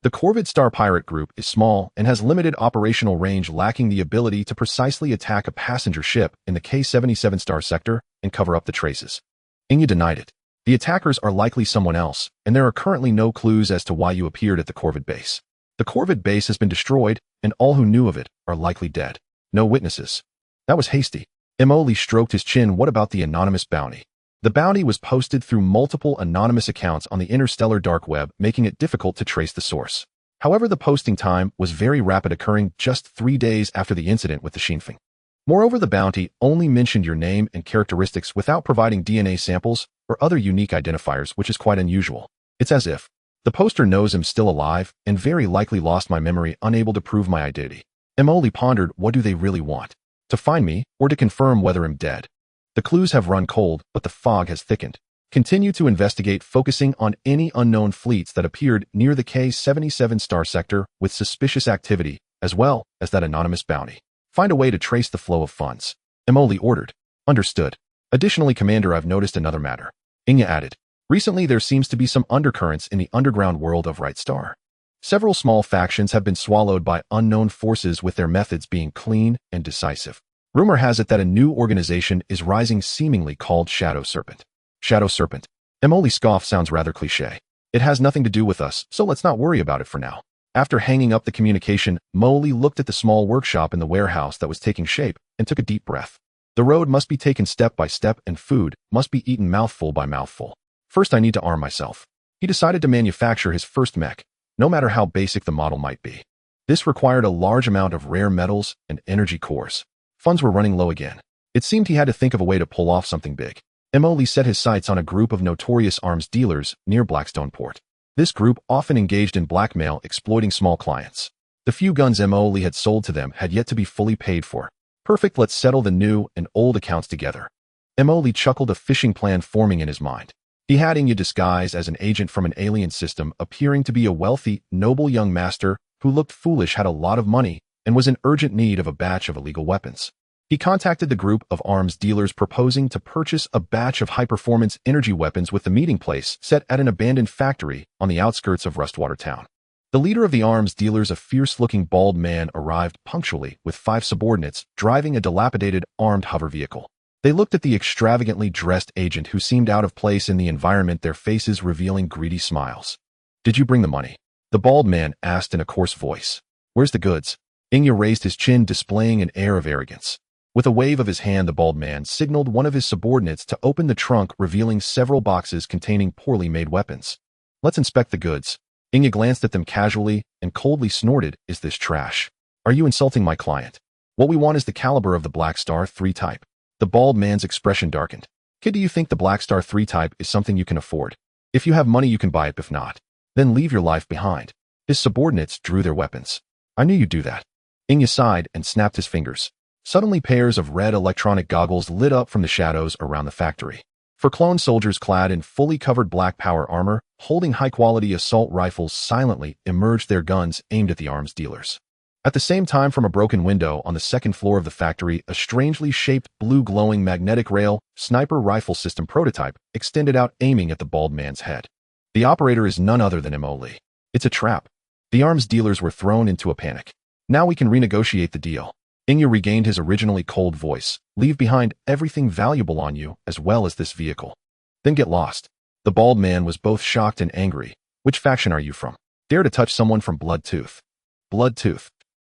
Speaker 1: The Corvid Star Pirate Group is small and has limited operational range, lacking the ability to precisely attack a passenger ship in the K-77 star sector and cover up the traces. Denied it. The attackers are likely someone else, and there are currently no clues as to why you appeared at the Corvid base. The Corvid base has been destroyed, and all who knew of it are likely dead. No witnesses. That was hasty. Lee stroked his chin. What about the anonymous bounty? The bounty was posted through multiple anonymous accounts on the interstellar dark web, making it difficult to trace the source. However, the posting time was very rapid, occurring just 3 days after the incident with the Shinfeng. Moreover, the bounty only mentioned your name and characteristics without providing DNA samples or other unique identifiers, which is quite unusual. It's as if the poster knows I'm still alive and very likely lost my memory, unable to prove my identity. Lee pondered, what do they really want? To find me, or to confirm whether I'm dead? The clues have run cold, but the fog has thickened. Continue to investigate, focusing on any unknown fleets that appeared near the K-77 star sector with suspicious activity, as well as that anonymous bounty. Find a way to trace the flow of funds. Lee ordered. Understood. Additionally, Commander, I've noticed another matter. Added. Recently, there seems to be some undercurrents in the underground world of Right Star. Several small factions have been swallowed by unknown forces, with their methods being clean and decisive. Rumor has it that a new organization is rising, seemingly called Shadow Serpent. Shadow Serpent. Lee scoff. Sounds rather cliché. It has nothing to do with us, so let's not worry about it for now. After hanging up the communication, Lee looked at the small workshop in the warehouse that was taking shape and took a deep breath. The road must be taken step by step, and food must be eaten mouthful by mouthful. First, I need to arm myself. He decided to manufacture his first mech, no matter how basic the model might be. This required a large amount of rare metals and energy cores. Funds were running low again. It seemed he had to think of a way to pull off something big. Lee set his sights on a group of notorious arms dealers near Blackstone Port. This group often engaged in blackmail, exploiting small clients. The few guns Lee had sold to them had yet to be fully paid for. Perfect, let's settle the new and old accounts together. Lee chuckled, a fishing plan forming in his mind. He had disguised as an agent from an alien system, appearing to be a wealthy, noble young master who looked foolish, had a lot of money, and was in urgent need of a batch of illegal weapons. He contacted the group of arms dealers, proposing to purchase a batch of high-performance energy weapons, with the meeting place set at an abandoned factory on the outskirts of Rustwater Town. The leader of the arms dealers, a fierce-looking bald man, arrived punctually with 5 subordinates, driving a dilapidated, armed hover vehicle. They looked at the extravagantly dressed agent, who seemed out of place in the environment, their faces revealing greedy smiles. Did you bring the money? The bald man asked in a coarse voice. Where's the goods? Raised his chin, displaying an air of arrogance. With a wave of his hand, the bald man signaled one of his subordinates to open the trunk, revealing several boxes containing poorly made weapons. Let's inspect the goods. Inga glanced at them casually and coldly snorted, "Is this trash? Are you insulting my client? What we want is the caliber of the Black Star 3 type." The bald man's expression darkened. "Kid, do you think the Black Star 3 type is something you can afford? If you have money, you can buy it. If not, then leave your life behind." His subordinates drew their weapons. "I knew you'd do that." Inga sighed and snapped his fingers. Suddenly, pairs of red electronic goggles lit up from the shadows around the factory. For clone soldiers clad in fully covered black power armor, holding high-quality assault rifles, silently emerged, their guns aimed at the arms dealers. At the same time, from a broken window on the second floor of the factory, a strangely shaped blue glowing magnetic rail sniper rifle system prototype extended out, aiming at the bald man's head. The operator is none other than Emily. "It's a trap." The arms dealers were thrown into a panic. "Now we can renegotiate the deal." Inga regained his originally cold voice. "Leave behind everything valuable on you, as well as this vehicle. Then get lost." The bald man was both shocked and angry. "Which faction are you from? Dare to touch someone from Bloodtooth?" "Bloodtooth?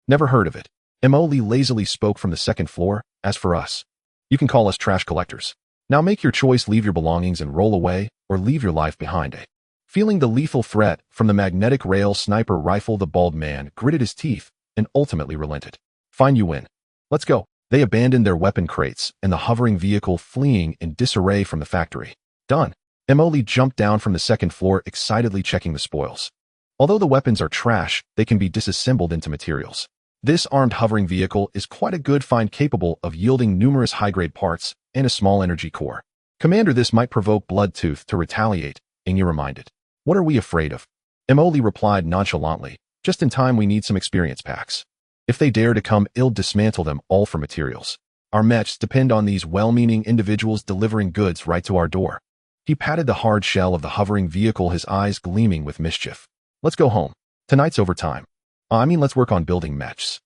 Speaker 1: Never heard of it." Emily lazily spoke from the second floor. "As for us, you can call us trash collectors. Now make your choice: leave your belongings and roll away, or leave your life behind." Feeling the lethal threat from the magnetic rail sniper rifle, the bald man gritted his teeth and ultimately relented. "Fine, you win. Let's go." They abandoned their weapon crates and the hovering vehicle, fleeing in disarray from the factory. "Done." Emily jumped down from the second floor, excitedly checking the spoils. Although the weapons are trash, they can be disassembled into materials. This armed hovering vehicle is quite a good find, capable of yielding numerous high-grade parts and a small energy core. "Commander, this might provoke Bloodtooth to retaliate," Inga reminded. "What are we afraid of?" Emily replied nonchalantly. "Just in time, we need some experience packs. If they dare to come, I'll dismantle them all for materials. Our mechs depend on these well-meaning individuals delivering goods right to our door." He patted the hard shell of the hovering vehicle, his eyes gleaming with mischief. "Let's go home. Tonight's overtime. Let's work on building mechs."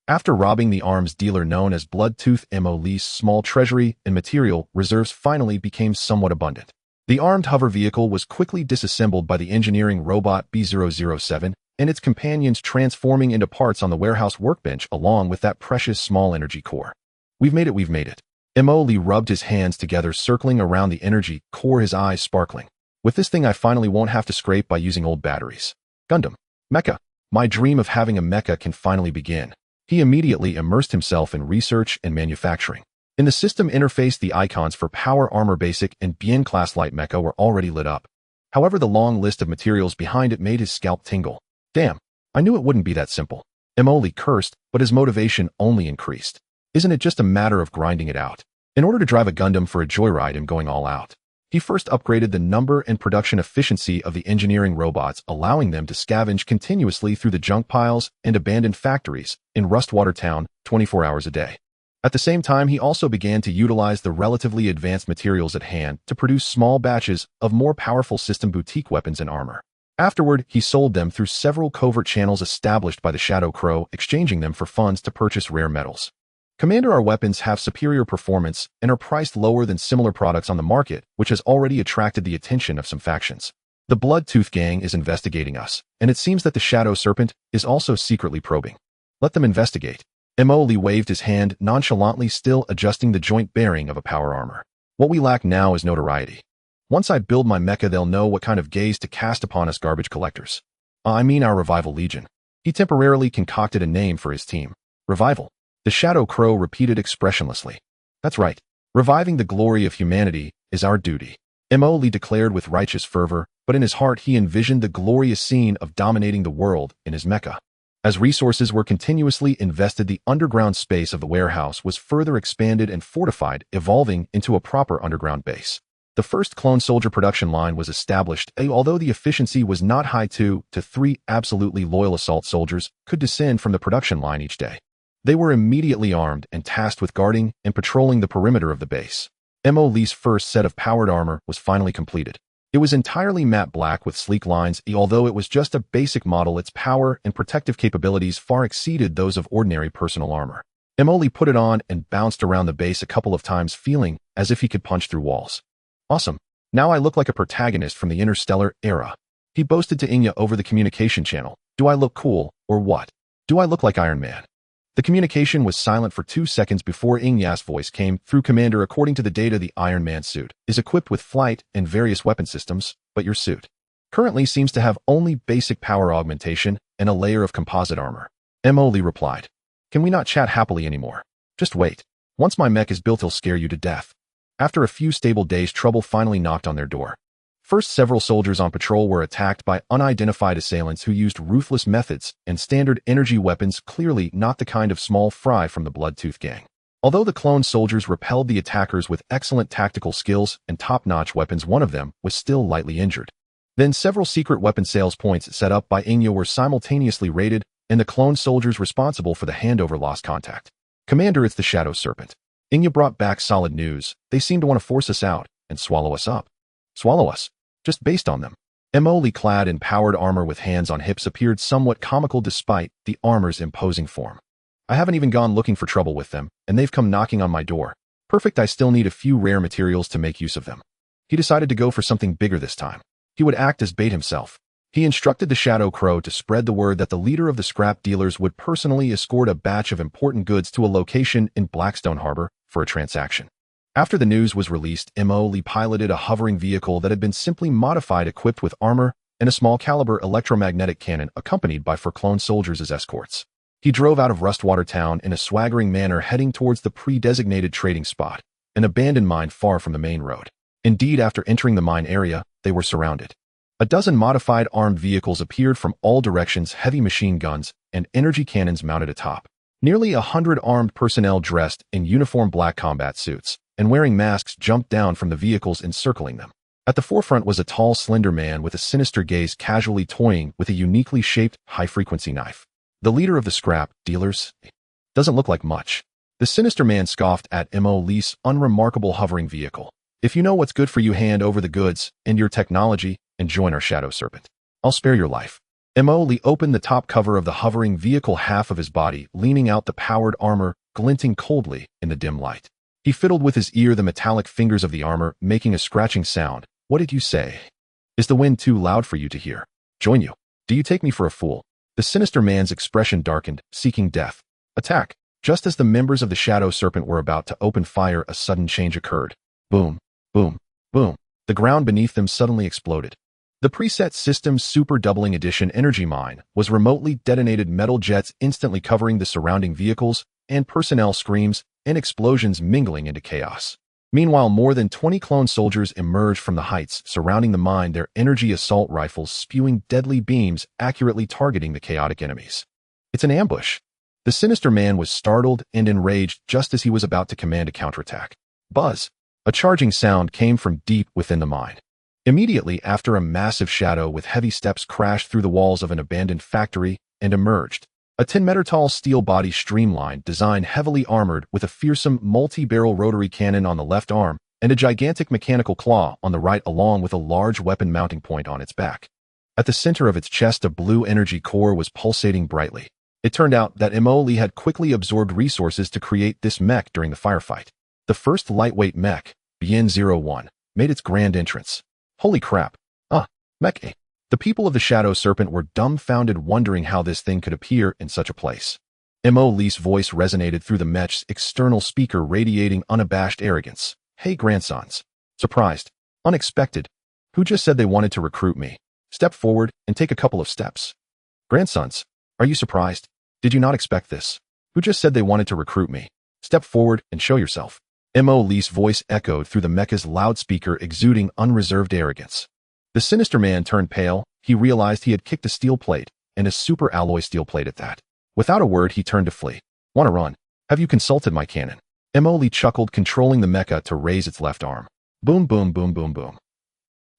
Speaker 1: After robbing the arms dealer known as Bloodtooth, Emily's small treasury and material reserves finally became somewhat abundant. The armed hover vehicle was quickly disassembled by the engineering robot B007, and its companions transforming into parts on the warehouse workbench, along with that precious small energy core. We've made it. Emily rubbed his hands together, circling around the energy core, his eyes sparkling. "With this thing, I finally won't have to scrape by using old batteries. Gundam. Mecha. My dream of having a mecha can finally begin." He immediately immersed himself in research and manufacturing. In the system interface, the icons for Power Armor Basic and Bien Class Light Mecha were already lit up. However, the long list of materials behind it made his scalp tingle. "Damn, I knew it wouldn't be that simple." Emily cursed, but his motivation only increased. "Isn't it just a matter of grinding it out?" In order to drive a Gundam for a joyride and going all out, he first upgraded the number and production efficiency of the engineering robots, allowing them to scavenge continuously through the junk piles and abandoned factories in Rustwater Town 24 hours a day. At the same time, he also began to utilize the relatively advanced materials at hand to produce small batches of more powerful system boutique weapons and armor. Afterward, he sold them through several covert channels established by the Shadow Crow, exchanging them for funds to purchase rare metals. "Commander, our weapons have superior performance and are priced lower than similar products on the market, which has already attracted the attention of some factions. The Bloodtooth gang is investigating us, and it seems that the Shadow Serpent is also secretly probing. Let them investigate." Emily waved his hand nonchalantly, still adjusting the joint bearing of a power armor. "What we lack now is notoriety. Once I build my mecha, they'll know what kind of gaze to cast upon us garbage collectors. Our Revival Legion." He temporarily concocted a name for his team. "Revival." The Shadow Crow repeated expressionlessly. "That's right. Reviving the glory of humanity is our duty," Emily declared with righteous fervor, but in his heart he envisioned the glorious scene of dominating the world in his mecha. As resources were continuously invested, the underground space of the warehouse was further expanded and fortified, evolving into a proper underground base. The first clone soldier production line was established, although the efficiency was not high. 2 to 3 absolutely loyal assault soldiers could descend from the production line each day. They were immediately armed and tasked with guarding and patrolling the perimeter of the base. Emily's first set of powered armor was finally completed. It was entirely matte black with sleek lines. Although it was just a basic model, its power and protective capabilities far exceeded those of ordinary personal armor. Emily put it on and bounced around the base a couple of times, feeling as if he could punch through walls. "Awesome. Now I look like a protagonist from the Interstellar era," he boasted to Inga over the communication channel. "Do I look cool, or what? Do I look like Iron Man?" The communication was silent for 2 seconds before Ingya's voice came through. Commander, according to the data, the Iron Man suit is equipped with flight and various weapon systems, but your suit currently seems to have only basic power augmentation and a layer of composite armor. Lee replied. Can we not chat happily anymore? Just wait. Once my mech is built, he'll scare you to death. After a few stable days, trouble finally knocked on their door. First, several soldiers on patrol were attacked by unidentified assailants who used ruthless methods and standard energy weapons, clearly not the kind of small fry from the Bloodtooth gang. Although the clone soldiers repelled the attackers with excellent tactical skills and top-notch weapons, one of them was still lightly injured. Then several secret weapon sales points set up by Ingya were simultaneously raided, and the clone soldiers responsible for the handover lost contact. Commander, it's the Shadow Serpent. Ingya brought back solid news. They seem to want to force us out and swallow us up. Swallow us? Just based on them. Lee, clad in powered armor with hands on hips, appeared somewhat comical despite the armor's imposing form. I haven't even gone looking for trouble with them, and they've come knocking on my door. Perfect, I still need a few rare materials to make use of them. He decided to go for something bigger this time. He would act as bait himself. He instructed the Shadow Crow to spread the word that the leader of the scrap dealers would personally escort a batch of important goods to a location in Blackstone Harbor for a transaction. After the news was released, Lee piloted a hovering vehicle that had been simply modified, equipped with armor and a small-caliber electromagnetic cannon, accompanied by 4 clone soldiers as escorts. He drove out of Rustwater Town in a swaggering manner, heading towards the pre-designated trading spot, an abandoned mine far from the main road. Indeed, after entering the mine area, they were surrounded. A dozen modified armed vehicles appeared from all directions, heavy machine guns and energy cannons mounted atop. Nearly 100 armed personnel dressed in uniform black combat suits and wearing masks jumped down from the vehicles, encircling them. At the forefront was a tall, slender man with a sinister gaze, casually toying with a uniquely shaped, high-frequency knife. The leader of the scrap dealers? Doesn't look like much. The sinister man scoffed at Lee's unremarkable hovering vehicle. If you know what's good for you, hand over the goods and your technology and join our Shadow Serpent. I'll spare your life. Lee opened the top cover of the hovering vehicle, half of his body leaning out, the powered armor glinting coldly in the dim light. He fiddled with his ear, the metallic fingers of the armor making a scratching sound. What did you say? Is the wind too loud for you to hear? Join you? Do you take me for a fool? The sinister man's expression darkened, seeking death. Attack! Just as the members of the Shadow Serpent were about to open fire, a sudden change occurred. Boom, boom, boom. The ground beneath them suddenly exploded. The preset system's Super Doubling Edition energy mine was remotely detonated, metal jets instantly covering the surrounding vehicles, and personnel screams and explosions mingling into chaos. Meanwhile, more than 20 clone soldiers emerged from the heights surrounding the mine, their energy assault rifles spewing deadly beams accurately targeting the chaotic enemies. It's an ambush. The sinister man was startled and enraged just as he was about to command a counterattack. Buzz! A charging sound came from deep within the mine. Immediately after, a massive shadow with heavy steps crashed through the walls of an abandoned factory and emerged. A 10-meter-tall steel body, streamlined design, heavily armored with a fearsome multi-barrel rotary cannon on the left arm and a gigantic mechanical claw on the right, along with a large weapon mounting point on its back. At the center of its chest, a blue energy core was pulsating brightly. It turned out that Lee had quickly absorbed resources to create this mech during the firefight. The first lightweight mech, BN-01, made its grand entrance. Holy crap. Mech A. The people of the Shadow Serpent were dumbfounded, wondering how this thing could appear in such a place. Lee's voice resonated through the mech's external speaker, radiating unabashed arrogance. Hey, grandsons. Surprised. Unexpected. Who just said they wanted to recruit me? Step forward and take a couple of steps. Grandsons. Are you surprised? Did you not expect this? Who just said they wanted to recruit me? Step forward and show yourself. Lee's voice echoed through the mecha's loudspeaker, exuding unreserved arrogance. The sinister man turned pale. He realized he had kicked a steel plate, and a super alloy steel plate at that. Without a word, he turned to flee. Want to run? Have you consulted my cannon? Lee chuckled, controlling the mecha to raise its left arm. Boom, boom, boom, boom, boom.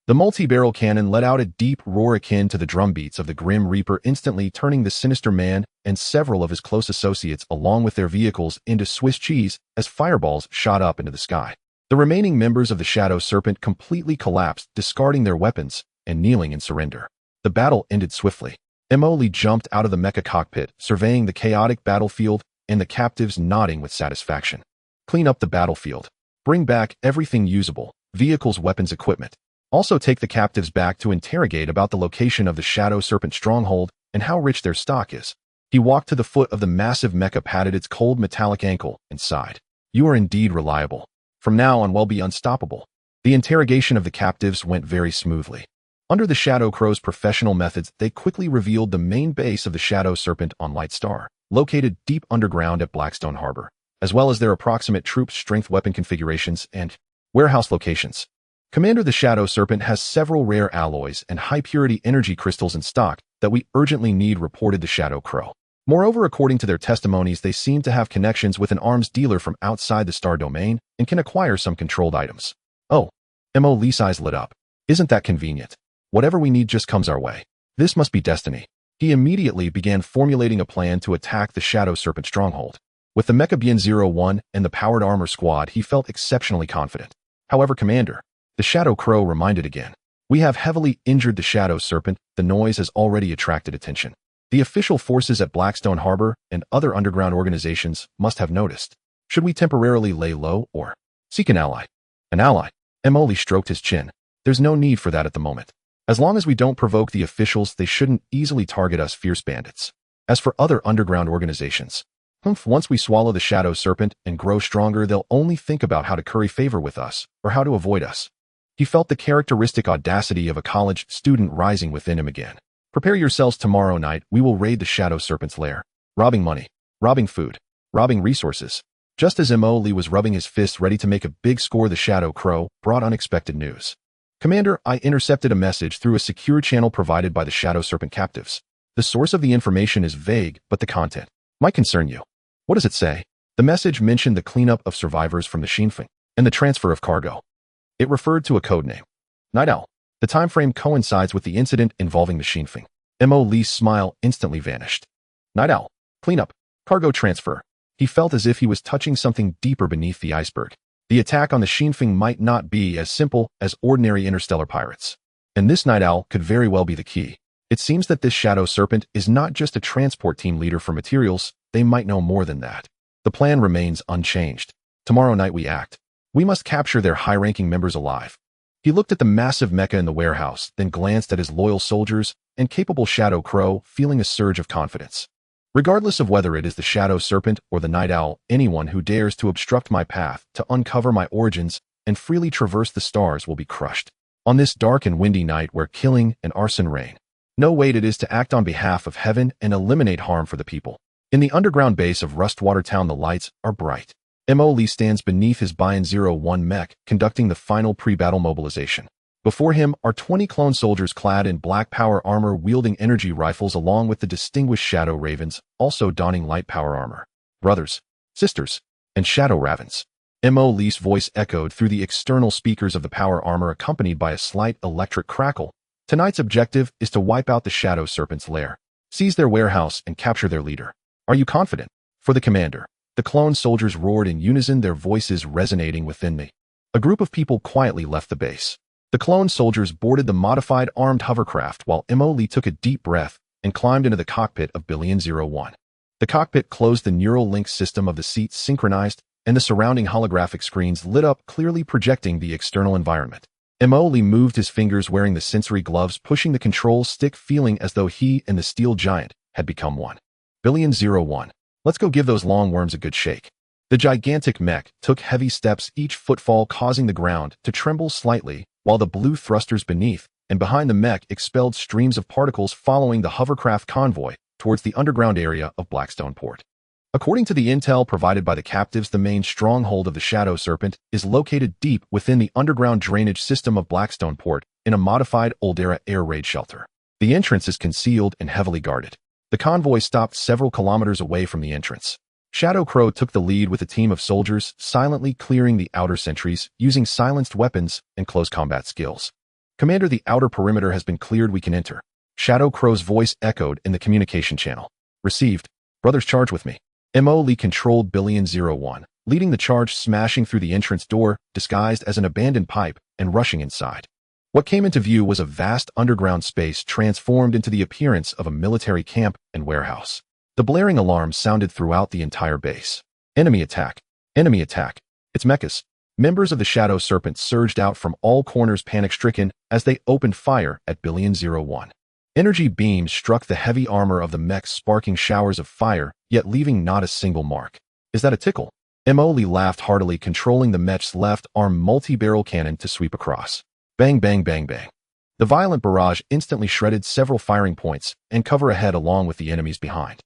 Speaker 1: The multi-barrel cannon let out a deep roar akin to the drum beats of the Grim Reaper, instantly turning the sinister man and several of his close associates along with their vehicles into Swiss cheese as fireballs shot up into the sky. The remaining members of the Shadow Serpent completely collapsed, discarding their weapons and kneeling in surrender. The battle ended swiftly. Lee jumped out of the mecha cockpit, surveying the chaotic battlefield and the captives nodding with satisfaction. Clean up the battlefield. Bring back everything usable, vehicles, weapons, equipment. Also take the captives back to interrogate about the location of the Shadow Serpent stronghold and how rich their stock is. He walked to the foot of the massive mecha, patted its cold metallic ankle, and sighed. You are indeed reliable. From now on, we'll be unstoppable. The interrogation of the captives went very smoothly. Under the Shadow Crow's professional methods, they quickly revealed the main base of the Shadow Serpent on Light Star, located deep underground at Blackstone Harbor, as well as their approximate troop strength, weapon configurations, and warehouse locations. Commander, the Shadow Serpent has several rare alloys and high-purity energy crystals in stock that we urgently need, reported the Shadow Crow. Moreover, according to their testimonies, they seem to have connections with an arms dealer from outside the Star Domain and can acquire some controlled items. Oh, Mo Lee's eyes lit up. Isn't that convenient? Whatever we need just comes our way. This must be destiny. He immediately began formulating a plan to attack the Shadow Serpent stronghold. With the Mecha BN-01 and the powered armor squad, he felt exceptionally confident. However, Commander, the Shadow Crow reminded again, we have heavily injured the Shadow Serpent. The noise has already attracted attention. The official forces at Blackstone Harbor and other underground organizations must have noticed. Should we temporarily lay low or seek an ally? An ally? Mo stroked his chin. There's no need for that at the moment. As long as we don't provoke the officials, they shouldn't easily target us fierce bandits. As for other underground organizations, once we swallow the Shadow Serpent and grow stronger, they'll only think about how to curry favor with us or how to avoid us. He felt the characteristic audacity of a college student rising within him again. Prepare yourselves. Tomorrow night, we will raid the Shadow Serpent's lair, robbing money, robbing food, robbing resources. Just as Mo Lee was rubbing his fists ready to make a big score, the Shadow Crow brought unexpected news. Commander, I intercepted a message through a secure channel provided by the Shadow Serpent captives. The source of the information is vague, but the content might concern you. What does it say? The message mentioned the cleanup of survivors from the Shinfeng and the transfer of cargo. It referred to a codename, Night Owl. The time frame coincides with the incident involving the Shinfeng. Mo Lee's smile instantly vanished. Night Owl, cleanup, cargo transfer. He felt as if he was touching something deeper beneath the iceberg. The attack on the Shinfeng might not be as simple as ordinary interstellar pirates. And this Night Owl could very well be the key. It seems that this Shadow Serpent is not just a transport team leader for materials, they might know more than that. The plan remains unchanged. Tomorrow night we act. We must capture their high-ranking members alive. He looked at the massive mecha in the warehouse, then glanced at his loyal soldiers and capable Shadow Crow, feeling a surge of confidence. Regardless of whether it is the Shadow Serpent or the Night Owl, anyone who dares to obstruct my path to uncover my origins and freely traverse the stars will be crushed. On this dark and windy night where killing and arson reign, no weight it is to act on behalf of heaven and eliminate harm for the people. In the underground base of Rustwater Town, the lights are bright. Mo Lee stands beneath his BN-01 mech, conducting the final pre-battle mobilization. Before him are 20 clone soldiers clad in black power armor, wielding energy rifles, along with the distinguished Shadow Ravens, also donning light power armor. Brothers, sisters, and Shadow Ravens. Mo Lee's voice echoed through the external speakers of the power armor, accompanied by a slight electric crackle. Tonight's objective is to wipe out the Shadow Serpent's lair, seize their warehouse, and capture their leader. Are you confident? For the commander. The clone soldiers roared in unison, their voices resonating within me. A group of people quietly left the base. The clone soldiers boarded the modified armed hovercraft while Mo Lee took a deep breath and climbed into the cockpit of BN-01. The cockpit closed, the neural link system of the seats synchronized, and the surrounding holographic screens lit up, clearly projecting the external environment. Mo Lee moved his fingers, wearing the sensory gloves, pushing the control stick, feeling as though he and the steel giant had become one. BN-01. Let's go give those long worms a good shake. The gigantic mech took heavy steps, each footfall causing the ground to tremble slightly, while the blue thrusters beneath and behind the mech expelled streams of particles, following the hovercraft convoy towards the underground area of Blackstone Port. According to the intel provided by the captives, the main stronghold of the Shadow Serpent is located deep within the underground drainage system of Blackstone Port in a modified old-era air raid shelter. The entrance is concealed and heavily guarded. The convoy stopped several kilometers away from the entrance. Shadow Crow took the lead with a team of soldiers, silently clearing the outer sentries, using silenced weapons and close combat skills. Commander, the outer perimeter has been cleared. We can enter. Shadow Crow's voice echoed in the communication channel. Received. Brothers, charge with me. Mo Lee controlled BN-01, leading the charge, smashing through the entrance door, disguised as an abandoned pipe, and rushing inside. What came into view was a vast underground space transformed into the appearance of a military camp and warehouse. The blaring alarm sounded throughout the entire base. Enemy attack! Enemy attack! It's mechas. Members of the Shadow Serpent surged out from all corners, panic-stricken, as they opened fire at BN-01. Energy beams struck the heavy armor of the mech, sparking showers of fire, yet leaving not a single mark. Is that a tickle? Emily laughed heartily, controlling the mech's left arm multi-barrel cannon to sweep across. Bang, bang, bang, bang. The violent barrage instantly shredded several firing points and cover ahead along with the enemies behind,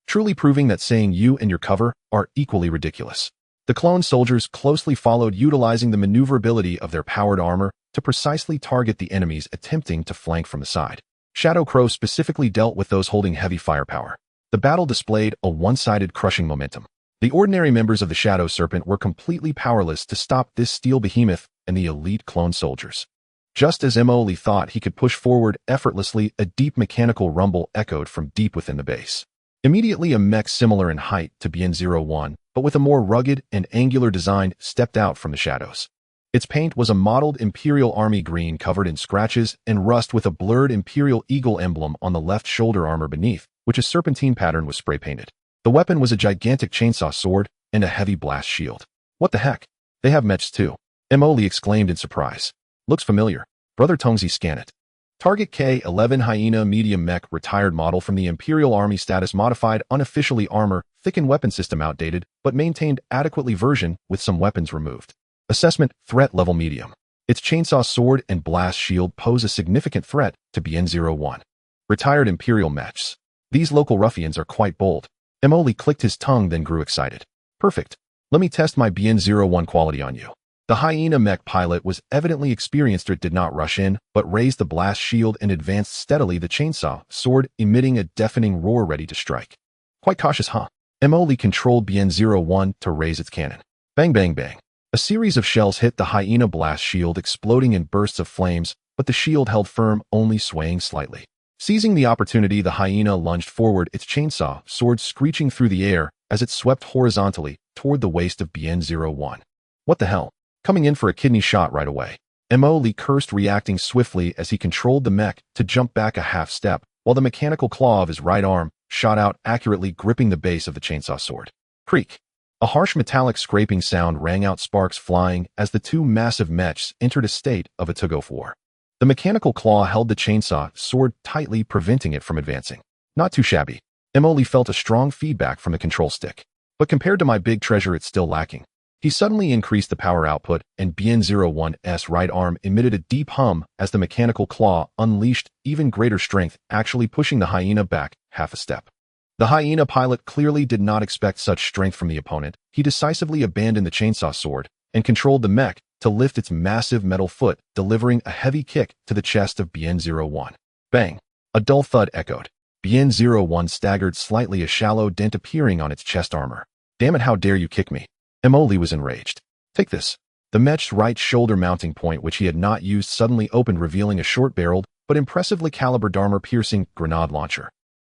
Speaker 1: truly proving that saying you and your cover are equally ridiculous. The clone soldiers closely followed, utilizing the maneuverability of their powered armor to precisely target the enemies attempting to flank from the side. Shadow Crow specifically dealt with those holding heavy firepower. The battle displayed a one-sided crushing momentum. The ordinary members of the Shadow Serpent were completely powerless to stop this steel behemoth and the elite clone soldiers. Just as Emily thought he could push forward effortlessly, a deep mechanical rumble echoed from deep within the base. Immediately, a mech similar in height to BN-01, but with a more rugged and angular design, stepped out from the shadows. Its paint was a mottled Imperial Army green covered in scratches and rust, with a blurred Imperial Eagle emblem on the left shoulder armor beneath, which a serpentine pattern was spray-painted. The weapon was a gigantic chainsaw sword and a heavy blast shield. What the heck? They have mechs too, Emily exclaimed in surprise. Looks familiar. Brother Tongzi, scan it. Target K-11 Hyena medium mech, retired model from the Imperial Army, status modified, unofficially armor, thickened weapon system outdated, but maintained adequately version with some weapons removed. Assessment, threat level medium. Its chainsaw sword and blast shield pose a significant threat to BN-01. Retired Imperial mechs. These local ruffians are quite bold. Emily clicked his tongue, then grew excited. Perfect. Let me test my BN-01 quality on you. The Hyena mech pilot was evidently experienced. It did not rush in, but raised the blast shield and advanced steadily, the chainsaw sword emitting a deafening roar ready to strike. Quite cautious, huh? Emily controlled BN-01 to raise its cannon. Bang, bang, bang. A series of shells hit the Hyena blast shield, exploding in bursts of flames, but the shield held firm, only swaying slightly. Seizing the opportunity, the Hyena lunged forward, its chainsaw sword screeching through the air as it swept horizontally toward the waist of BN-01. What the hell? Coming in for a kidney shot right away. Emily cursed, reacting swiftly as he controlled the mech to jump back a half step, while the mechanical claw of his right arm shot out, accurately gripping the base of the chainsaw sword. Creak. A harsh metallic scraping sound rang out, sparks flying as the two massive mechs entered a state of a tug of war. The mechanical claw held the chainsaw sword tightly, preventing it from advancing. Not too shabby. Emily felt a strong feedback from the control stick. But compared to my big treasure, it's still lacking. He suddenly increased the power output, and BN-01's right arm emitted a deep hum as the mechanical claw unleashed even greater strength, actually pushing the Hyena back half a step. The Hyena pilot clearly did not expect such strength from the opponent. He decisively abandoned the chainsaw sword and controlled the mech to lift its massive metal foot, delivering a heavy kick to the chest of BN-01. Bang! A dull thud echoed. BN-01 staggered slightly, a shallow dent appearing on its chest armor. Damn it, how dare you kick me? Emily was enraged. Take this. The mech's right shoulder mounting point, which he had not used, suddenly opened, revealing a short-barreled but impressively calibered armor-piercing grenade launcher.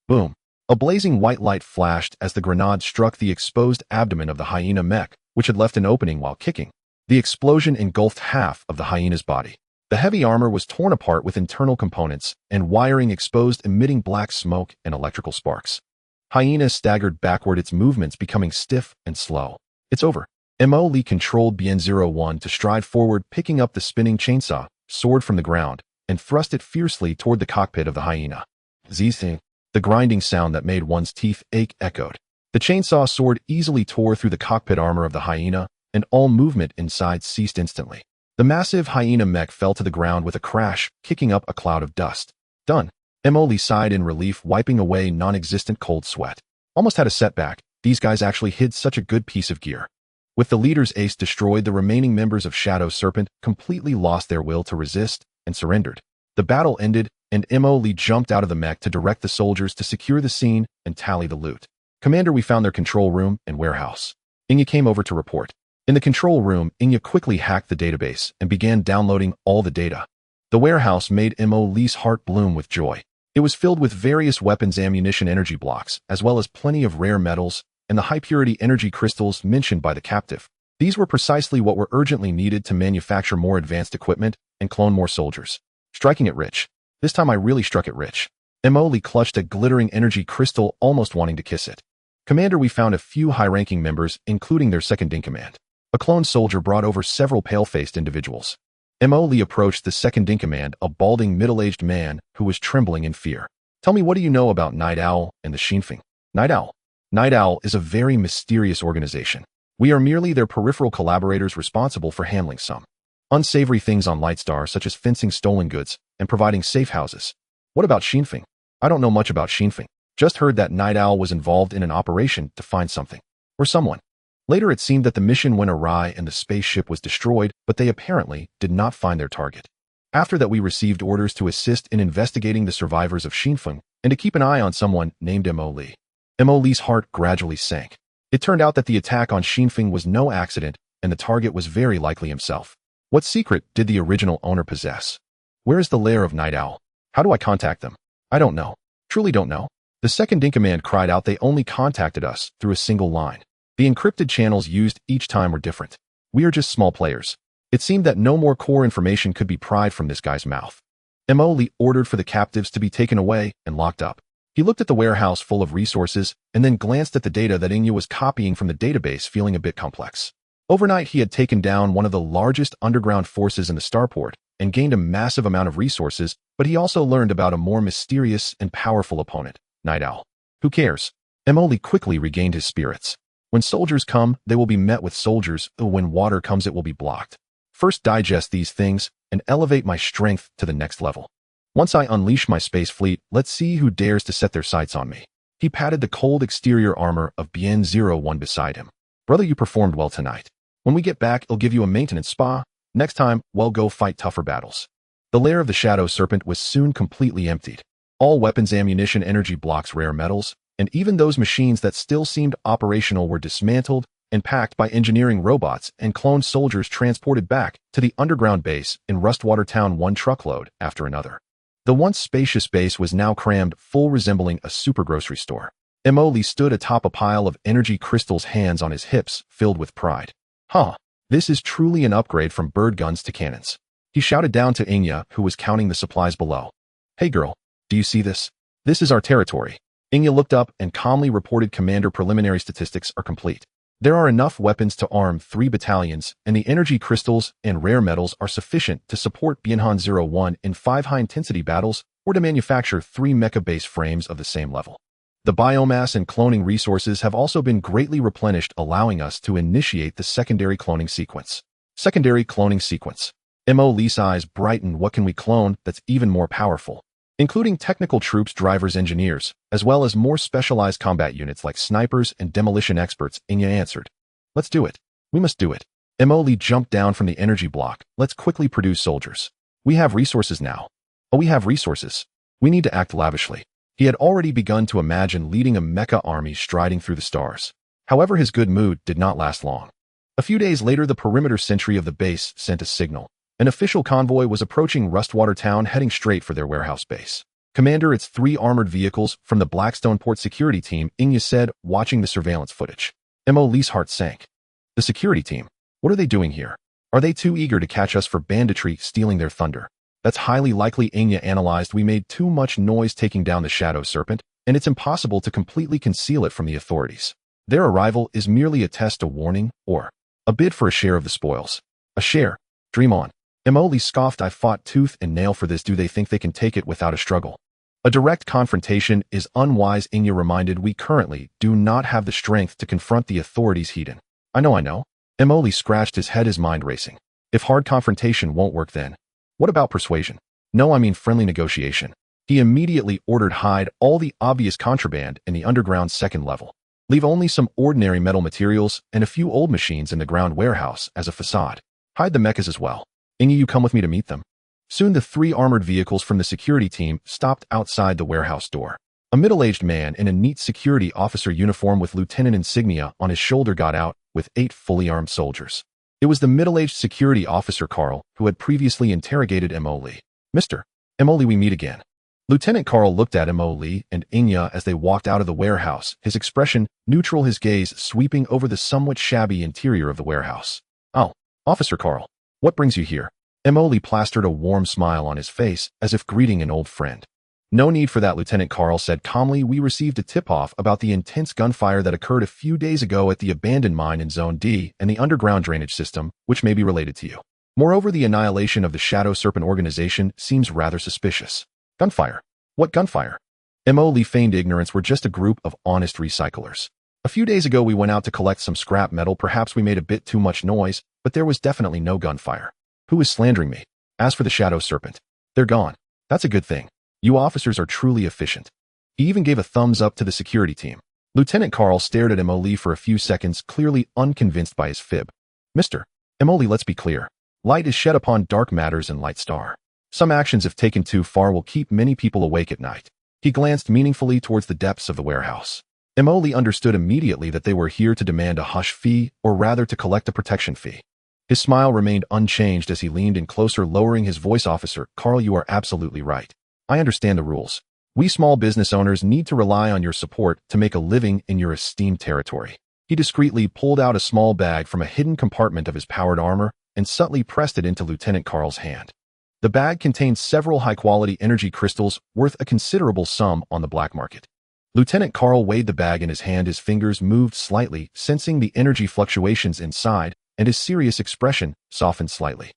Speaker 1: Boom. A blazing white light flashed as the grenade struck the exposed abdomen of the Hyena mech, which had left an opening while kicking. The explosion engulfed half of the Hyena's body. The heavy armor was torn apart, with internal components and wiring exposed, emitting black smoke and electrical sparks. Hyena staggered backward, its movements becoming stiff and slow. It's over. Emily controlled BN-01 to stride forward, picking up the spinning chainsaw sword from the ground and thrust it fiercely toward the cockpit of the Hyena. Zing. The grinding sound that made one's teeth ache echoed. The chainsaw sword easily tore through the cockpit armor of the Hyena, and all movement inside ceased instantly. The massive Hyena mech fell to the ground with a crash, kicking up a cloud of dust. Done. Emily sighed in relief, wiping away non-existent cold sweat. Almost had a setback. These guys actually hid such a good piece of gear. With the leader's ace destroyed, the remaining members of Shadow Serpent completely lost their will to resist and surrendered. The battle ended, and Emily jumped out of the mech to direct the soldiers to secure the scene and tally the loot. Commander, we found their control room and warehouse. Inya came over to report. In the control room, Inya quickly hacked the database and began downloading all the data. The warehouse made Emily's heart bloom with joy. It was filled with various weapons, ammunition, energy blocks, as well as plenty of rare metals and the high-purity energy crystals mentioned by the captive. These were precisely what were urgently needed to manufacture more advanced equipment and clone more soldiers. Striking it rich. This time I really struck it rich. Emily clutched a glittering energy crystal, almost wanting to kiss it. Commander, we found a few high-ranking members, including their second-in-command. A clone soldier brought over several pale-faced individuals. Emily approached the second-in-command, a balding middle-aged man who was trembling in fear. Tell me, what do you know about Night Owl and the Shinfeng? Night Owl. Night Owl is a very mysterious organization. We are merely their peripheral collaborators responsible for handling some unsavory things on Lightstar, such as fencing stolen goods and providing safe houses. What about Shinfeng? I don't know much about Shinfeng. Just heard that Night Owl was involved in an operation to find something or someone. Later it seemed that the mission went awry and the spaceship was destroyed, but they apparently did not find their target. After that, we received orders to assist in investigating the survivors of Shinfeng and to keep an eye on someone named Mo Li. Mo Li's heart gradually sank. It turned out that the attack on Shinfeng was no accident, and the target was very likely himself. What secret did the original owner possess? Where is the lair of Night Owl? How do I contact them? I don't know. Truly don't know. The second-in-command cried out they only contacted us through a single line. The encrypted channels used each time were different. We are just small players. It seemed that no more core information could be pried from this guy's mouth. Mo Li ordered for the captives to be taken away and locked up. He looked at the warehouse full of resources and then glanced at the data that Inya was copying from the database, feeling a bit complex. Overnight, he had taken down one of the largest underground forces in the starport and gained a massive amount of resources, but he also learned about a more mysterious and powerful opponent, Night Owl. Who cares? Mo Li quickly regained his spirits. When soldiers come, they will be met with soldiers. When water comes, it will be blocked. First, digest these things and elevate my strength to the next level. Once I unleash my space fleet, let's see who dares to set their sights on me. He patted the cold exterior armor of Bien-01 beside him. Brother, you performed well tonight. When we get back, I'll give you a maintenance spa. Next time, well, go fight tougher battles. The lair of the Shadow Serpent was soon completely emptied. All weapons, ammunition, energy blocks, rare metals, and even those machines that still seemed operational were dismantled and packed by engineering robots and cloned soldiers transported back to the underground base in Rustwater Town, one truckload after another. The once spacious base was now crammed full, resembling a super grocery store. Mo Li stood atop a pile of energy crystals, hands on his hips, filled with pride. Huh, this is truly an upgrade from bird guns to cannons. He shouted down to Inya, who was counting the supplies below. Hey girl, do you see this? This is our territory. Inya looked up and calmly reported, Commander, preliminary statistics are complete. There are enough weapons to arm 3 battalions, and the energy crystals and rare metals are sufficient to support Bien-01 in 5 high-intensity battles or to manufacture 3 mecha base frames of the same level. The biomass and cloning resources have also been greatly replenished, allowing us to initiate the secondary cloning sequence. Secondary cloning sequence. Mo Li's eyes brightened. What can we clone that's even more powerful? Including technical troops, drivers, engineers, as well as more specialized combat units like snipers and demolition experts, Inya answered. Let's do it. We must do it. Mo Li jumped down from the energy block. Let's quickly produce soldiers. We have resources now. Oh, we have resources. We need to act lavishly. He had already begun to imagine leading a mecha army striding through the stars. However, his good mood did not last long. A few days later, the perimeter sentry of the base sent a signal. An official convoy was approaching Rustwater Town, heading straight for their warehouse base. Commander, it's 3 armored vehicles from the Blackstone Port security team, Inya said, watching the surveillance footage. Mo Li's heart sank. The security team? What are they doing here? Are they too eager to catch us for banditry, stealing their thunder? That's highly likely, Inya analyzed. We made too much noise taking down the Shadow Serpent, and it's impossible to completely conceal it from the authorities. Their arrival is merely a test, a warning, or a bid for a share of the spoils. A share? Dream on. Mo Li scoffed. I fought tooth and nail for this. Do they think they can take it without a struggle? A direct confrontation is unwise, Inya reminded. We currently do not have the strength to confront the authorities, Hedon. I know. Mo Li scratched his head, his mind racing. If hard confrontation won't work, then what about persuasion? No, I mean friendly negotiation. He immediately ordered, hide all the obvious contraband in the underground second level. Leave only some ordinary metal materials and a few old machines in the ground warehouse as a facade. Hide the mechas as well. Inya, you come with me to meet them. Soon the 3 armored vehicles from the security team stopped outside the warehouse door. A middle-aged man in a neat security officer uniform with lieutenant insignia on his shoulder got out with 8 fully armed soldiers. It was the middle-aged security officer Carl, who had previously interrogated Mo Li. Mr. Mo Li, we meet again. Lieutenant Carl looked at Mo Li and Inya as they walked out of the warehouse, his expression neutral, his gaze sweeping over the somewhat shabby interior of the warehouse. Oh, Officer Carl, what brings you here? Mo Li plastered a warm smile on his face, as if greeting an old friend. No need for that, Lieutenant Carl said calmly. We received a tip-off about the intense gunfire that occurred a few days ago at the abandoned mine in Zone D and the underground drainage system, which may be related to you. Moreover, the annihilation of the Shadow Serpent organization seems rather suspicious. Gunfire? What gunfire? Lee feigned ignorance. We're just a group of honest recyclers. A few days ago we went out to collect some scrap metal. Perhaps we made a bit too much noise, but there was definitely no gunfire. Who is slandering me? As for the shadow serpent, they're gone. That's a good thing. You officers are truly efficient. He even gave a thumbs up to the security team. Lieutenant Carl stared at Lee for a few seconds, clearly unconvinced by his fib. Mr. Lee, let's be clear. Light is shed upon dark matters and light star. Some actions, if taken too far, will keep many people awake at night. He glanced meaningfully towards the depths of the warehouse. Lee understood immediately that they were here to demand a hush fee, or rather to collect a protection fee. His smile remained unchanged as he leaned in closer, lowering his voice. Officer Carl, you are absolutely right. I understand the rules. We small business owners need to rely on your support to make a living in your esteemed territory. He discreetly pulled out a small bag from a hidden compartment of his powered armor and subtly pressed it into Lieutenant Carl's hand. The bag contained several high-quality energy crystals worth a considerable sum on the black market. Lieutenant Carl weighed the bag in his hand. His fingers moved slightly, sensing the energy fluctuations inside, and his serious expression softened slightly.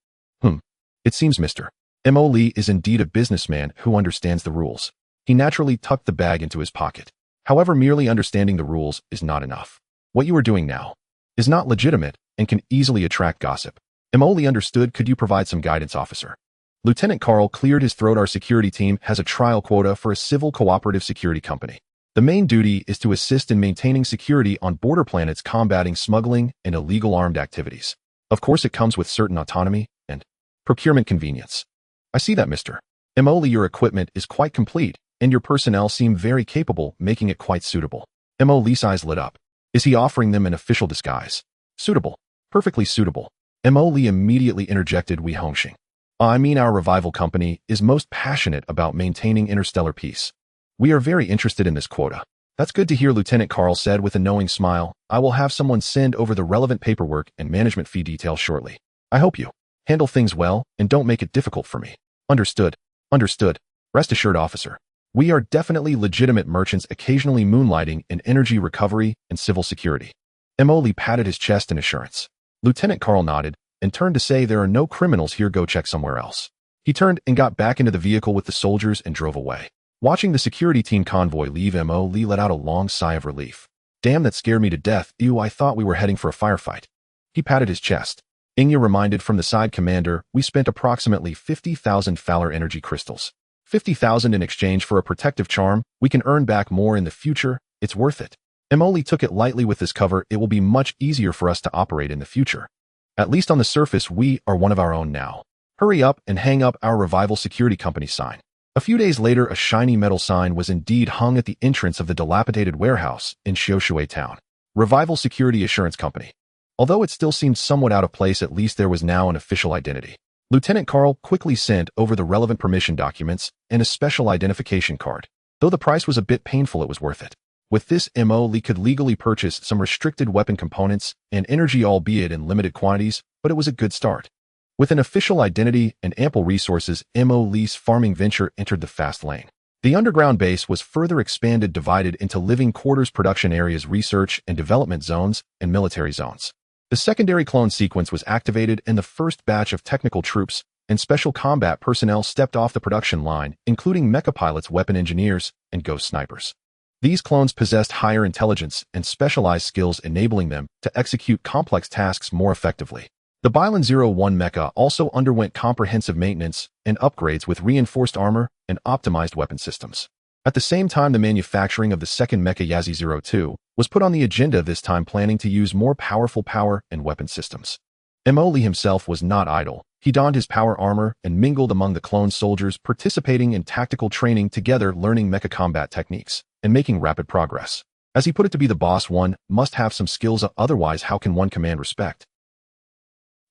Speaker 1: It seems Mr. Lee is indeed a businessman who understands the rules. He naturally tucked the bag into his pocket. However, merely understanding the rules is not enough. What you are doing now is not legitimate and can easily attract gossip. Lee understood. Could you provide some guidance, officer? Lieutenant Carl cleared his throat. Our security team has a trial quota for a civil cooperative security company. The main duty is to assist in maintaining security on border planets, combating smuggling and illegal armed activities. Of course, it comes with certain autonomy and procurement convenience. I see that, Mr. Lee. Your equipment is quite complete, and your personnel seem very capable, making it quite suitable. Lee's eyes lit up. Is he offering them an official disguise? Suitable. Perfectly suitable. Lee immediately interjected. We Hongxing. I mean, our revival company is most passionate about maintaining interstellar peace. We are very interested in this quota. That's good to hear, Lieutenant Carl said with a knowing smile. I will have someone send over the relevant paperwork and management fee details shortly. I hope you handle things well and don't make it difficult for me. Understood. Understood. Rest assured, officer. We are definitely legitimate merchants, occasionally moonlighting in energy recovery and civil security. Lee patted his chest in assurance. Lieutenant Carl nodded and turned to say, there are no criminals here, go check somewhere else. He turned and got back into the vehicle with the soldiers and drove away. Watching the security team convoy leave, Lee let out a long sigh of relief. Damn, that scared me to death. Ew, I thought we were heading for a firefight. He patted his chest. Inya reminded from the side, Commander, we spent approximately 50,000 Fowler energy crystals. 50,000 in exchange for a protective charm. We can earn back more in the future. It's worth it. Lee took it lightly. With this cover, it will be much easier for us to operate in the future. At least on the surface, we are one of our own now. Hurry up and hang up our Revival Security Company sign. A few days later, a shiny metal sign was indeed hung at the entrance of the dilapidated warehouse in Xiaoshui Town. Revival Security Assurance Company. Although it still seemed somewhat out of place, at least there was now an official identity. Lieutenant Carl quickly sent over the relevant permission documents and a special identification card. Though the price was a bit painful, it was worth it. With this, Lee could legally purchase some restricted weapon components and energy, albeit in limited quantities, but it was a good start. With an official identity and ample resources, Lee's farming venture entered the fast lane. The underground base was further expanded, divided into living quarters, production areas, research and development zones, and military zones. The secondary clone sequence was activated, and the first batch of technical troops and special combat personnel stepped off the production line, including mecha pilots, weapon engineers, and ghost snipers. These clones possessed higher intelligence and specialized skills, enabling them to execute complex tasks more effectively. The Bylon 01 mecha also underwent comprehensive maintenance and upgrades with reinforced armor and optimized weapon systems. At the same time, the manufacturing of the second mecha Yazi 02 was put on the agenda, this time planning to use more powerful power and weapon systems. Lee himself was not idle. He donned his power armor and mingled among the clone soldiers, participating in tactical training together, learning mecha combat techniques and making rapid progress. As he put it, to be the boss, one must have some skills, otherwise how can one command respect?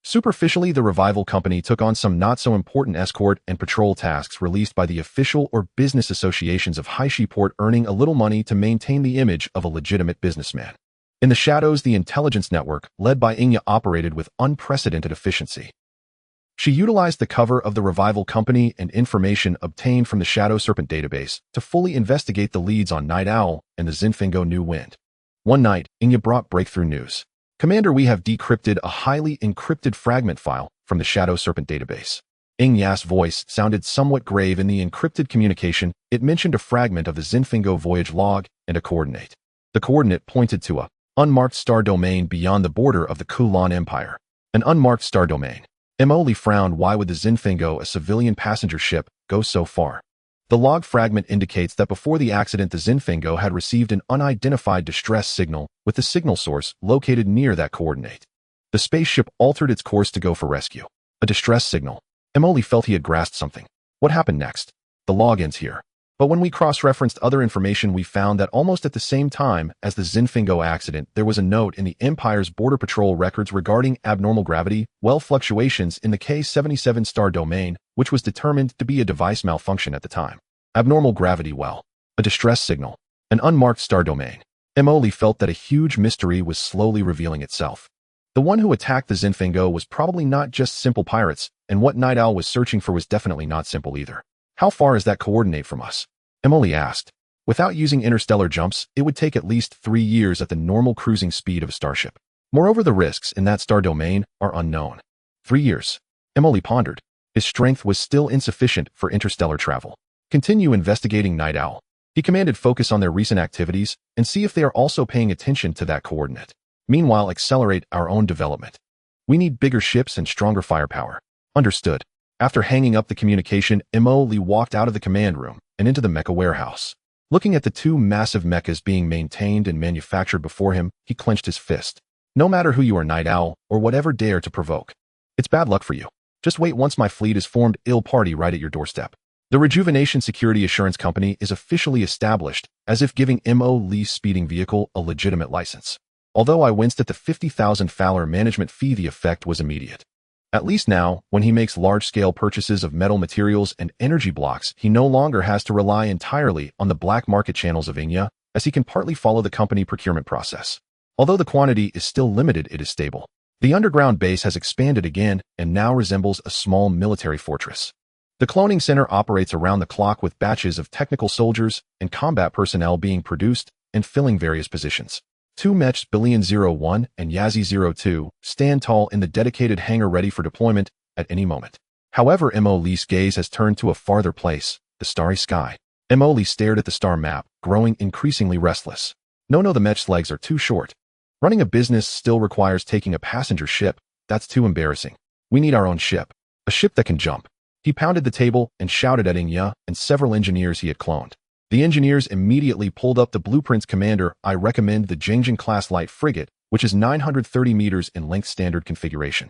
Speaker 1: Superficially, the Revival Company took on some not-so-important escort and patrol tasks released by the official or business associations of Haishi Port, earning a little money to maintain the image of a legitimate businessman. In the shadows, the intelligence network, led by Inya, operated with unprecedented efficiency. She utilized the cover of the Revival Company and information obtained from the Shadow Serpent database to fully investigate the leads on Night Owl and the Zinfingo New Wind. One night, Inya brought breakthrough news. Commander, we have decrypted a highly encrypted fragment file from the Shadow Serpent database. Ing Ya's voice sounded somewhat grave in the encrypted communication. It mentioned a fragment of the Zinfingo voyage log and a coordinate. The coordinate pointed to a unmarked star domain beyond the border of the Kulan Empire. An unmarked star domain. Emoli frowned. Why would the Zinfingo, a civilian passenger ship, go so far? The log fragment indicates that before the accident the Zinfingo had received an unidentified distress signal with the signal source located near that coordinate. The spaceship altered its course to go for rescue. A distress signal. Emoli felt he had grasped something. What happened next? The log ends here. But when we cross-referenced other information we found that almost at the same time as the Zinfingo accident there was a note in the Empire's Border Patrol records regarding abnormal gravity, fluctuations in the K-77 star domain, which was determined to be a device malfunction at the time. Abnormal gravity a distress signal, an unmarked star domain. Emoli felt that a huge mystery was slowly revealing itself. The one who attacked the Zinfingo was probably not just simple pirates, and what Night Owl was searching for was definitely not simple either. How far is that coordinate from us? Emoli asked. Without using interstellar jumps, it would take at least 3 years at the normal cruising speed of a starship. Moreover, the risks in that star domain are unknown. 3 years. Emoli pondered. His strength was still insufficient for interstellar travel. Continue investigating Night Owl. He commanded focus on their recent activities and see if they are also paying attention to that coordinate. Meanwhile, accelerate our own development. We need bigger ships and stronger firepower. Understood. After hanging up the communication, Emoli walked out of the command room and into the mecha warehouse. Looking at the 2 massive mechas being maintained and manufactured before him, he clenched his fist. No matter who you are, Night Owl, or whatever dare to provoke. It's bad luck for you. Just wait once my fleet is formed, ill party right at your doorstep. The Rejuvenation Security Assurance Company is officially established, as if giving Lee's speeding vehicle a legitimate license. Although I winced at the 50,000 Fowler management fee, the effect was immediate. At least now, when he makes large-scale purchases of metal materials and energy blocks, he no longer has to rely entirely on the black market channels of Inya, as he can partly follow the company procurement process. Although the quantity is still limited, it is stable. The underground base has expanded again and now resembles a small military fortress. The cloning center operates around the clock with batches of technical soldiers and combat personnel being produced and filling various positions. 2 Mechs Billion-01 and Yazi-02 stand tall in the dedicated hangar ready for deployment at any moment. However, Emoli's gaze has turned to a farther place, the starry sky. Emoli stared at the star map, growing increasingly restless. No, the Mech's legs are too short. Running a business still requires taking a passenger ship. That's too embarrassing. We need our own ship. A ship that can jump. He pounded the table and shouted at Inya and several engineers he had cloned. The engineers immediately pulled up the blueprints. Commander, I recommend the Jingjing-class light frigate, which is 930 meters in length, standard configuration.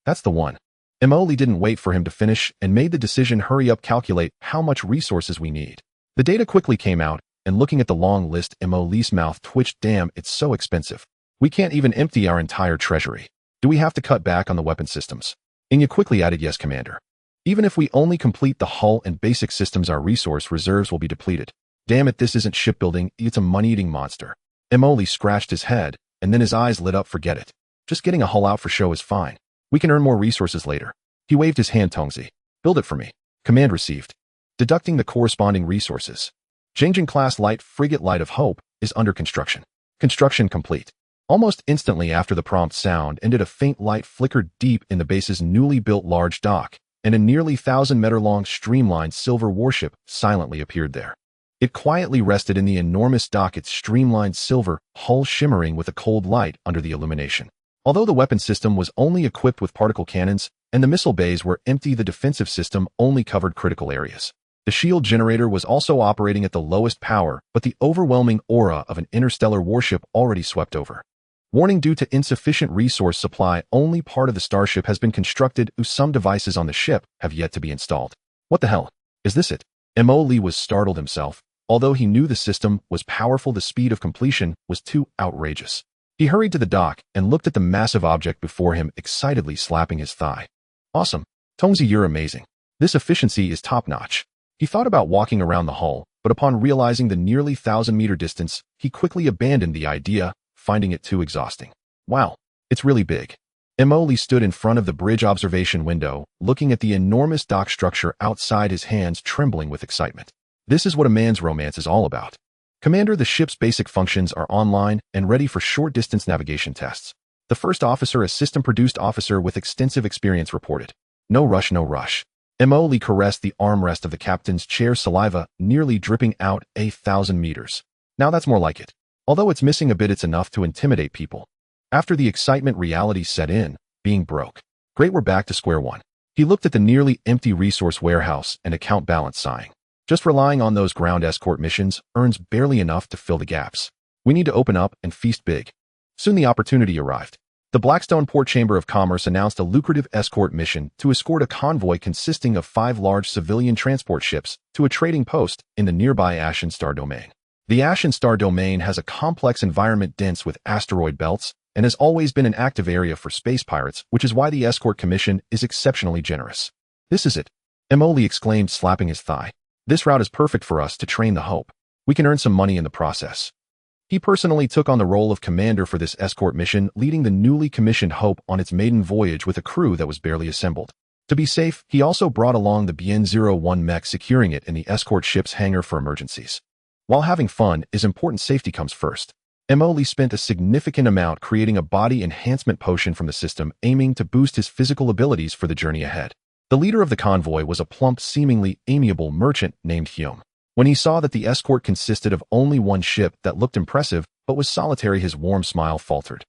Speaker 1: That's the one. Emoli didn't wait for him to finish and made the decision. Hurry up, calculate how much resources we need. The data quickly came out, and looking at the long list, Emoli's mouth twitched. Damn, it's so expensive. We can't even empty our entire treasury. Do we have to cut back on the weapon systems? Inya quickly added, yes, Commander. Even if we only complete the hull and basic systems, our resource reserves will be depleted. Damn it, this isn't shipbuilding, it's a money-eating monster. Emoli scratched his head, and then his eyes lit up. Forget it. Just getting a hull out for show is fine. We can earn more resources later. He waved his hand. Tongzi. Build it for me. Command received. Deducting the corresponding resources. Jingjing-class light frigate Light of Hope is under construction. Construction complete. Almost instantly after the prompt sound ended, a faint light flickered deep in the base's newly built large dock, and a nearly 1,000-meter-long streamlined silver warship silently appeared there. It quietly rested in the enormous dock, its streamlined silver hull shimmering with a cold light under the illumination. Although the weapon system was only equipped with particle cannons and the missile bays were empty, the defensive system only covered critical areas. The shield generator was also operating at the lowest power, but the overwhelming aura of an interstellar warship already swept over. Warning: due to insufficient resource supply, only part of the starship has been constructed. Some devices on the ship have yet to be installed. What the hell? Is this it? Emoli was startled himself. Although he knew the system was powerful, the speed of completion was too outrageous. He hurried to the dock and looked at the massive object before him, excitedly slapping his thigh. Awesome. Tongzi, you're amazing. This efficiency is top-notch. He thought about walking around the hull, but upon realizing the nearly 1,000-meter distance, he quickly abandoned the idea, finding it too exhausting. Wow, it's really big. Emoli stood in front of the bridge observation window, looking at the enormous dock structure outside, his hands trembling with excitement. This is what a man's romance is all about. Commander, the ship's basic functions are online and ready for short-distance navigation tests. The first officer, a system-produced officer with extensive experience, reported. No rush, no rush. Emily caressed the armrest of the captain's chair, saliva nearly dripping out 1,000 meters. Now that's more like it. Although it's missing a bit, it's enough to intimidate people. After the excitement, reality set in, being broke. Great, we're back to square one. He looked at the nearly empty resource warehouse and account balance, sighing. Just relying on those ground escort missions earns barely enough to fill the gaps. We need to open up and feast big. Soon the opportunity arrived. The Blackstone Port Chamber of Commerce announced a lucrative escort mission to escort a convoy consisting of 5 large civilian transport ships to a trading post in the nearby Ashen Star Domain. The Ashen Star Domain has a complex environment dense with asteroid belts and has always been an active area for space pirates, which is why the escort commission is exceptionally generous. This is it, Emily exclaimed, slapping his thigh. This route is perfect for us to train the Hope. We can earn some money in the process. He personally took on the role of commander for this escort mission, leading the newly commissioned Hope on its maiden voyage with a crew that was barely assembled. To be safe, he also brought along the Bien-01 mech, securing it in the escort ship's hangar for emergencies. While having fun is important, safety comes first. Emily spent a significant amount creating a body enhancement potion from the system, aiming to boost his physical abilities for the journey ahead. The leader of the convoy was a plump, seemingly amiable merchant named Hume. When he saw that the escort consisted of only one ship that looked impressive but was solitary, his warm smile faltered.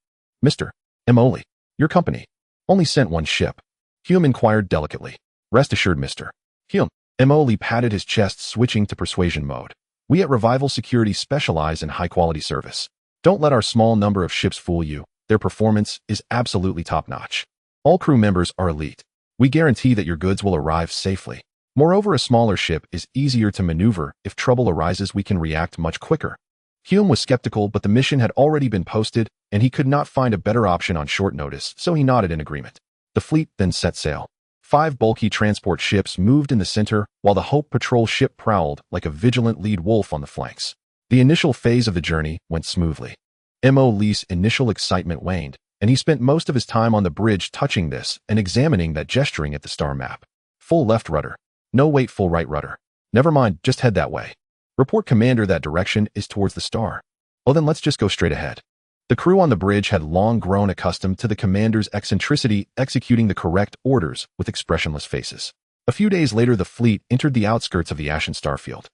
Speaker 1: Mr. Emily, your company only sent one ship? Hume inquired delicately. Rest assured, Mr. Hume. Emily patted his chest, switching to persuasion mode. We at Revival Security specialize in high-quality service. Don't let our small number of ships fool you. Their performance is absolutely top-notch. All crew members are elite. We guarantee that your goods will arrive safely. Moreover, a smaller ship is easier to maneuver. If trouble arises, we can react much quicker. Hume was skeptical, but the mission had already been posted, and he could not find a better option on short notice, so he nodded in agreement. The fleet then set sail. 5 bulky transport ships moved in the center, while the Hope patrol ship prowled like a vigilant lead wolf on the flanks. The initial phase of the journey went smoothly. Emily's initial excitement waned, and he spent most of his time on the bridge touching this and examining that, gesturing at the star map. Full left rudder. No, wait, full right rudder. Never mind, just head that way. Report, Commander, that direction is towards the star. Oh, then let's just go straight ahead. The crew on the bridge had long grown accustomed to the commander's eccentricity, executing the correct orders with expressionless faces. A few days later, the fleet entered the outskirts of the Ashen Starfield.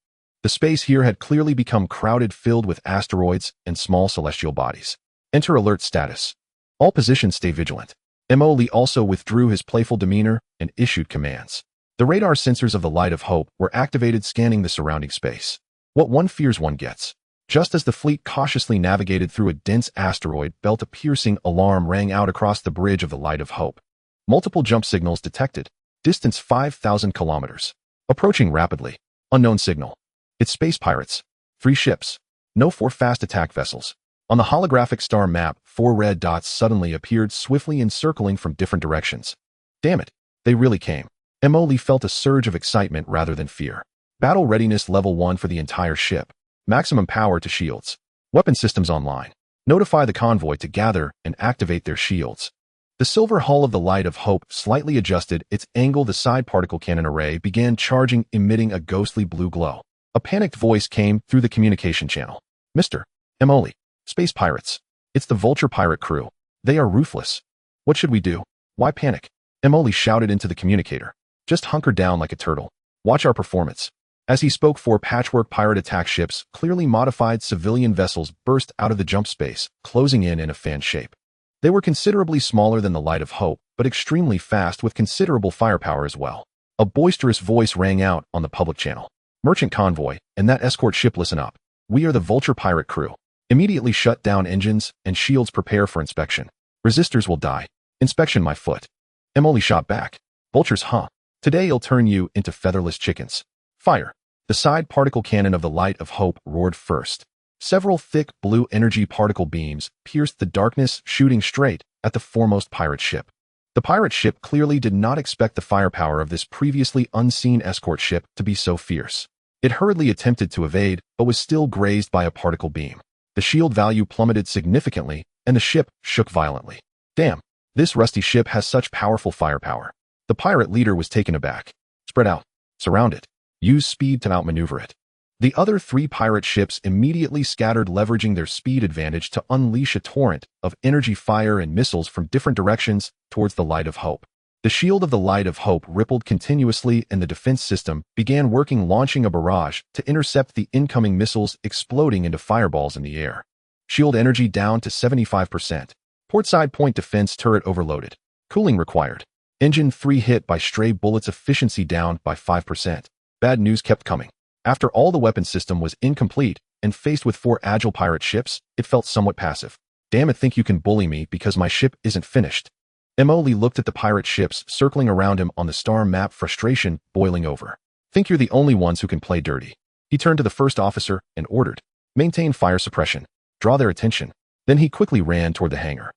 Speaker 1: The space here had clearly become crowded, filled with asteroids and small celestial bodies. Enter alert status. All positions stay vigilant. Emily also withdrew his playful demeanor and issued commands. The radar sensors of the Light of Hope were activated, scanning the surrounding space. What one fears, one gets. Just as the fleet cautiously navigated through a dense asteroid belt, a piercing alarm rang out across the bridge of the Light of Hope. Multiple jump signals detected. Distance 5,000 kilometers. Approaching rapidly. Unknown signal. It's space pirates. 3 ships. No 4 fast attack vessels. On the holographic star map, 4 red dots suddenly appeared, swiftly encircling from different directions. Damn it, they really came. Emily felt a surge of excitement rather than fear. Battle readiness level 1 for the entire ship. Maximum power to shields. Weapon systems online. Notify the convoy to gather and activate their shields. The silver hull of the Light of Hope slightly adjusted its angle. The side particle cannon array began charging, emitting a ghostly blue glow. A panicked voice came through the communication channel. Mr. Emily, space pirates. It's the Vulture pirate crew. They are ruthless. What should we do? Why panic? Emily shouted into the communicator. Just hunker down like a turtle. Watch our performance. As he spoke, 4 patchwork pirate attack ships, clearly modified civilian vessels, burst out of the jump space, closing in a fan shape. They were considerably smaller than the Light of Hope, but extremely fast with considerable firepower as well. A boisterous voice rang out on the public channel. Merchant convoy, and that escort ship, listen up. We are the Vulture pirate crew. Immediately shut down engines and shields. Prepare for inspection. Resistors will die. Inspection, my foot. Emily shot back. Vultures, huh? Today I'll turn you into featherless chickens. Fire. The side particle cannon of the Light of Hope roared first. Several thick blue energy particle beams pierced the darkness, shooting straight at the foremost pirate ship. The pirate ship clearly did not expect the firepower of this previously unseen escort ship to be so fierce. It hurriedly attempted to evade, but was still grazed by a particle beam. The shield value plummeted significantly, and the ship shook violently. Damn, this rusty ship has such powerful firepower. The pirate leader was taken aback. Spread out. Surround it. Use speed to outmaneuver it. The other 3 pirate ships immediately scattered, leveraging their speed advantage to unleash a torrent of energy fire and missiles from different directions towards the Light of Hope. The shield of the Light of Hope rippled continuously and the defense system began working, launching a barrage to intercept the incoming missiles, exploding into fireballs in the air. Shield energy down to 75%. Portside point defense turret overloaded. Cooling required. Engine 3 hit by stray bullets, efficiency down by 5%. Bad news kept coming. After all, the weapon system was incomplete, and faced with 4 agile pirate ships, it felt somewhat passive. Damn it, think you can bully me because my ship isn't finished. Emily looked at the pirate ships circling around him on the star map, frustration boiling over. Think you're the only ones who can play dirty. He turned to the first officer and ordered, maintain fire suppression. Draw their attention. Then he quickly ran toward the hangar.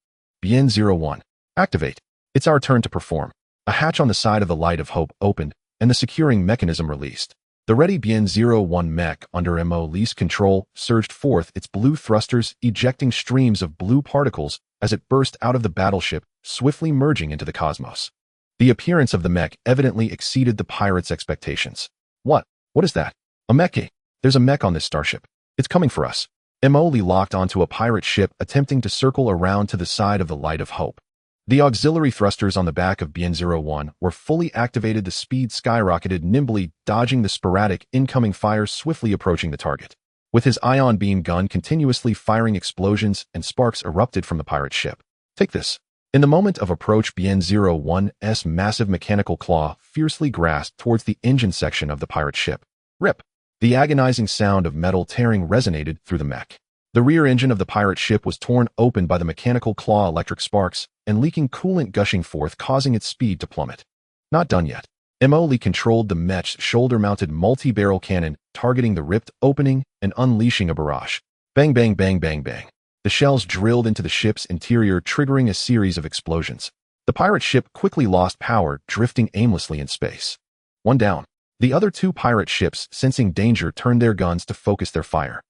Speaker 1: BN-01. Activate. It's our turn to perform. A hatch on the side of the Light of Hope opened, and the securing mechanism released. The ready BN-01 mech under Emily's control surged forth, its blue thrusters ejecting streams of blue particles as it burst out of the battleship, swiftly merging into the cosmos. The appearance of the mech evidently exceeded the pirates' expectations. What is that? A mech? There's a mech on this starship. It's coming for us. Emily locked onto a pirate ship attempting to circle around to the side of the Light of Hope. The auxiliary thrusters on the back of BN-01 were fully activated. The speed skyrocketed, nimbly dodging the sporadic incoming fire, swiftly approaching the target. With his ion beam gun continuously firing, explosions and sparks erupted from the pirate ship. Take this. In the moment of approach, BN-01's massive mechanical claw fiercely grasped towards the engine section of the pirate ship. Rip! The agonizing sound of metal tearing resonated through the mech. The rear engine of the pirate ship was torn open by the mechanical claw, electric sparks and leaking coolant gushing forth, causing its speed to plummet. Not done yet. Emily controlled the mech's shoulder-mounted multi-barrel cannon, targeting the ripped opening and unleashing a barrage. Bang, bang, bang, bang, bang. The shells drilled into the ship's interior, triggering a series of explosions. The pirate ship quickly lost power, drifting aimlessly in space. One down. The other 2 pirate ships, sensing danger, turned their guns to focus their fire.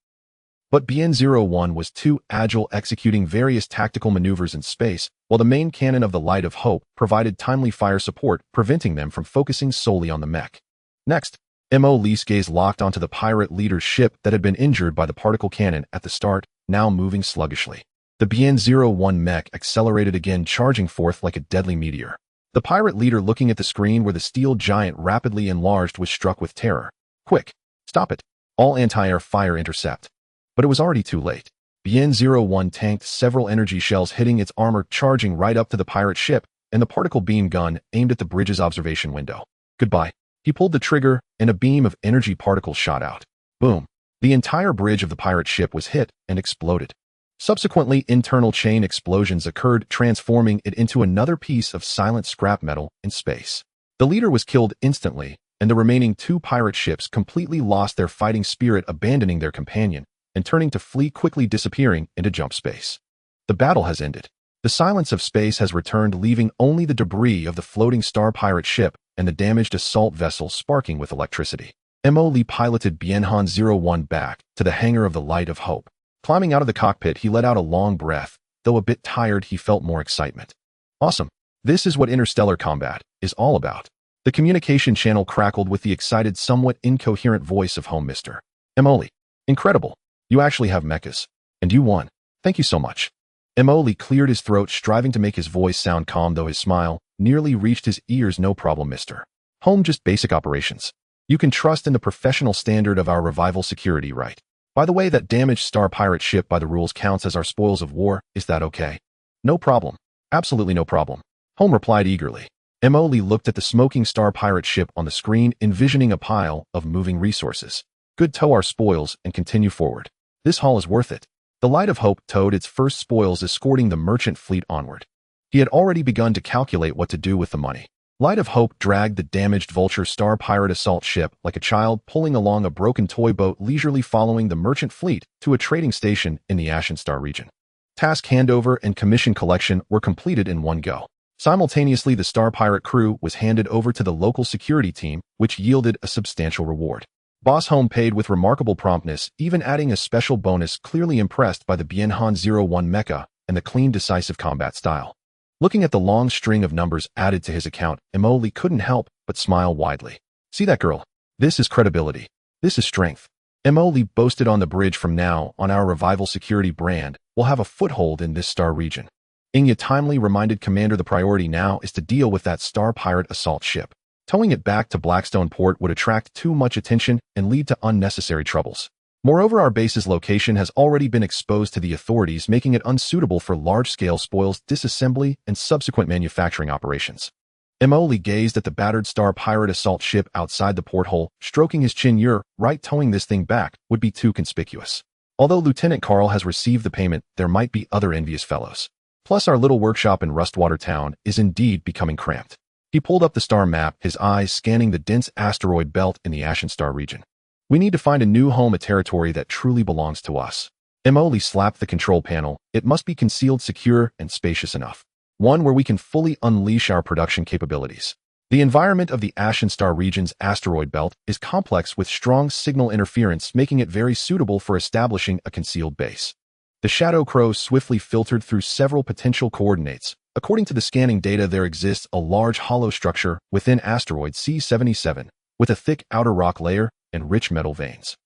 Speaker 1: But BN-01 was too agile, executing various tactical maneuvers in space, while the main cannon of the Light of Hope provided timely fire support, preventing them from focusing solely on the mech. Next, Emily's gaze locked onto the pirate leader's ship that had been injured by the particle cannon at the start, now moving sluggishly. The BN-01 mech accelerated again, charging forth like a deadly meteor. The pirate leader, looking at the screen where the steel giant rapidly enlarged, was struck with terror. Quick! Stop it! All anti-air fire intercept. But it was already too late. BN-01 tanked several energy shells, hitting its armor, charging right up to the pirate ship, and the particle beam gun aimed at the bridge's observation window. Goodbye. He pulled the trigger, and a beam of energy particles shot out. Boom. The entire bridge of the pirate ship was hit and exploded. Subsequently, internal chain explosions occurred, transforming it into another piece of silent scrap metal in space. The leader was killed instantly, and the remaining 2 pirate ships completely lost their fighting spirit, abandoning their companion and turning to flee, quickly disappearing into jump space. The battle has ended. The silence of space has returned, leaving only the debris of the floating star pirate ship and the damaged assault vessel sparking with electricity. Emily piloted BN-01 back to the hangar of the Light of Hope. Climbing out of the cockpit, he let out a long breath. Though a bit tired, he felt more excitement. Awesome. This is what interstellar combat is all about. The communication channel crackled with the excited, somewhat incoherent voice of Home Mr. Emily. Incredible. You actually have mechas. And you won. Thank you so much. Emily cleared his throat, striving to make his voice sound calm, though his smile nearly reached his ears. No problem, Mr. Home, just basic operations. You can trust in the professional standard of our revival security, right? By the way, that damaged star pirate ship by the rules counts as our spoils of war. Is that okay? No problem. Absolutely no problem. Home replied eagerly. Emily looked at the smoking star pirate ship on the screen, envisioning a pile of moving resources. Good, tow our spoils and continue forward. This haul is worth it. The Light of Hope towed its first spoils, escorting the merchant fleet onward. He had already begun to calculate what to do with the money. Light of Hope dragged the damaged Vulture star pirate assault ship like a child pulling along a broken toy boat, leisurely following the merchant fleet to a trading station in the Ashen Star region. Task handover and commission collection were completed in one go. Simultaneously, the star pirate crew was handed over to the local security team, which yielded a substantial reward. Boss Home paid with remarkable promptness, even adding a special bonus, clearly impressed by the BN-01 mecha and the clean, decisive combat style. Looking at the long string of numbers added to his account, Emily couldn't help but smile widely. See that girl? This is credibility. This is strength. Emily boasted on the bridge. From now on, our revival security brand will have a foothold in this star region. Inya timely reminded Commander the priority now is to deal with that star pirate assault ship. Towing it back to Blackstone Port would attract too much attention and lead to unnecessary troubles. Moreover, our base's location has already been exposed to the authorities, making it unsuitable for large-scale spoils, disassembly, and subsequent manufacturing operations. Emoli gazed at the battered star pirate assault ship outside the porthole, stroking his chin. You're right, towing this thing back would be too conspicuous. Although Lieutenant Carl has received the payment, there might be other envious fellows. Plus, our little workshop in Rustwater Town is indeed becoming cramped. He pulled up the star map, his eyes scanning the dense asteroid belt in the Ashen Star region. We need to find a new home, a territory that truly belongs to us. Emoli slapped the control panel. It must be concealed, secure, and spacious enough. One where we can fully unleash our production capabilities. The environment of the Ashen Star region's asteroid belt is complex with strong signal interference, making it very suitable for establishing a concealed base. The Shadow Crow swiftly filtered through several potential coordinates. According to the scanning data, there exists a large hollow structure within asteroid C-77 with a thick outer rock layer and rich metal veins.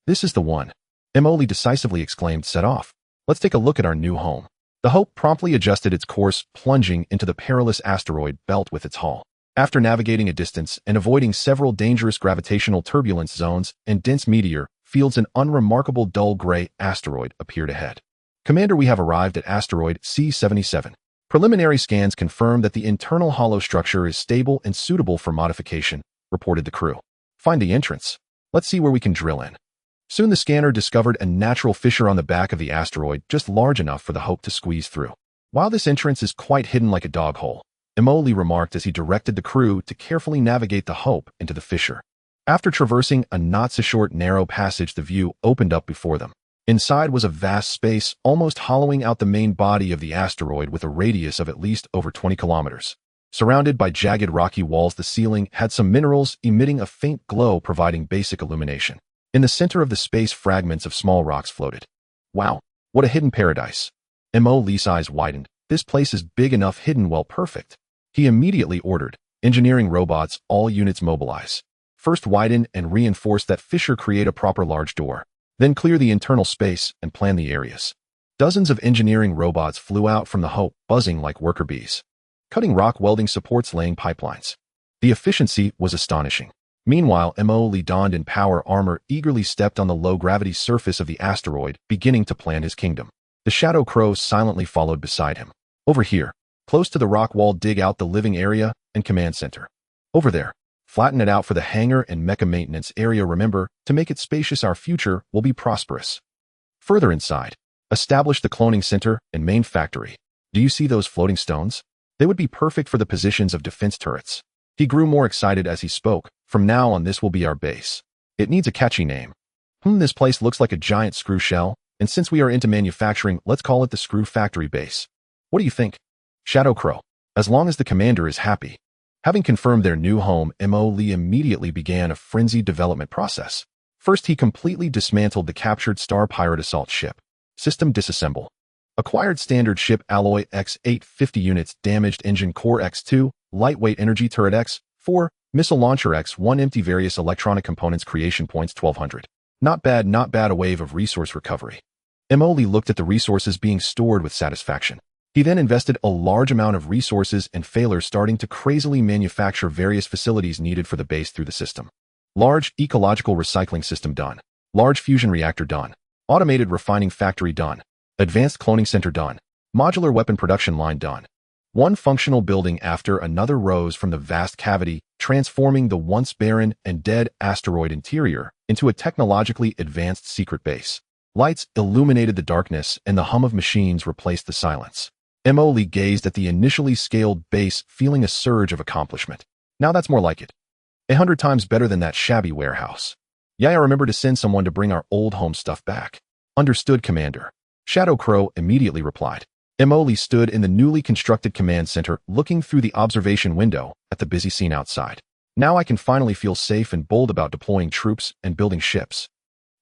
Speaker 1: This is the one, Emoli decisively exclaimed. Set off. Let's take a look at our new home. The Hope promptly adjusted its course, plunging into the perilous asteroid belt with its hull. After navigating a distance and avoiding several dangerous gravitational turbulence zones and dense meteor fields, an unremarkable dull gray asteroid appeared ahead. Commander, we have arrived at asteroid C-77. Preliminary scans confirm that the internal hollow structure is stable and suitable for modification, reported the crew. Find the entrance. Let's see where we can drill in. Soon the scanner discovered a natural fissure on the back of the asteroid, just large enough for the Hope to squeeze through. While this entrance is quite hidden like a dog hole, Emoli remarked as he directed the crew to carefully navigate the Hope into the fissure. After traversing a not-so-short narrow passage, the view opened up before them. Inside was a vast space, almost hollowing out the main body of the asteroid with a radius of at least over 20 kilometers. Surrounded by jagged rocky walls, the ceiling had some minerals emitting a faint glow, providing basic illumination. In the center of the space, fragments of small rocks floated. Wow, what a hidden paradise. Emily's eyes widened. This place is big enough, hidden well, perfect. He immediately ordered, engineering robots, all units mobilize. First widen and reinforce that fissure, create a proper large door. Then clear the internal space and plan the areas. Dozens of engineering robots flew out from the Hope, buzzing like worker bees. Cutting rock, welding supports, laying pipelines. The efficiency was astonishing. Meanwhile, Emoli, donned in power armor, eagerly stepped on the low-gravity surface of the asteroid, beginning to plan his kingdom. The Shadow Crow silently followed beside him. Over here, close to the rock wall, dig out the living area and command center. Over there, flatten it out for the hangar and mecha maintenance area. Remember, to make it spacious, our future will be prosperous. Further inside, establish the cloning center and main factory. Do you see those floating stones? They would be perfect for the positions of defense turrets. He grew more excited as he spoke. From now on, this will be our base. It needs a catchy name. This place looks like a giant screw shell, and since we are into manufacturing, let's call it the Screw Factory Base. What do you think? Shadow Crow. As long as the commander is happy. Having confirmed their new home, Emoli immediately began a frenzied development process. First, he completely dismantled the captured Star Pirate assault ship. System disassemble. Acquired standard ship alloy X850 units, damaged engine core X2, lightweight energy turret X4, missile launcher X1, empty, various electronic components, creation points 1200. Not bad, not bad. A wave of resource recovery. Emoli looked at the resources being stored with satisfaction. He then invested a large amount of resources and failures, starting to crazily manufacture various facilities needed for the base through the system. Large ecological recycling system done. Large fusion reactor done. Automated refining factory done. Advanced cloning center done. Modular weapon production line done. One functional building after another rose from the vast cavity, transforming the once barren and dead asteroid interior into a technologically advanced secret base. Lights illuminated the darkness and the hum of machines replaced the silence. Emoli gazed at the initially scaled base, feeling a surge of accomplishment. Now that's more like it. 100 times better than that shabby warehouse. Yeah, I remember to send someone to bring our old home stuff back. Understood, Commander. Shadow Crow immediately replied. Emoli stood in the newly constructed command center, looking through the observation window at the busy scene outside. Now I can finally feel safe and bold about deploying troops and building ships.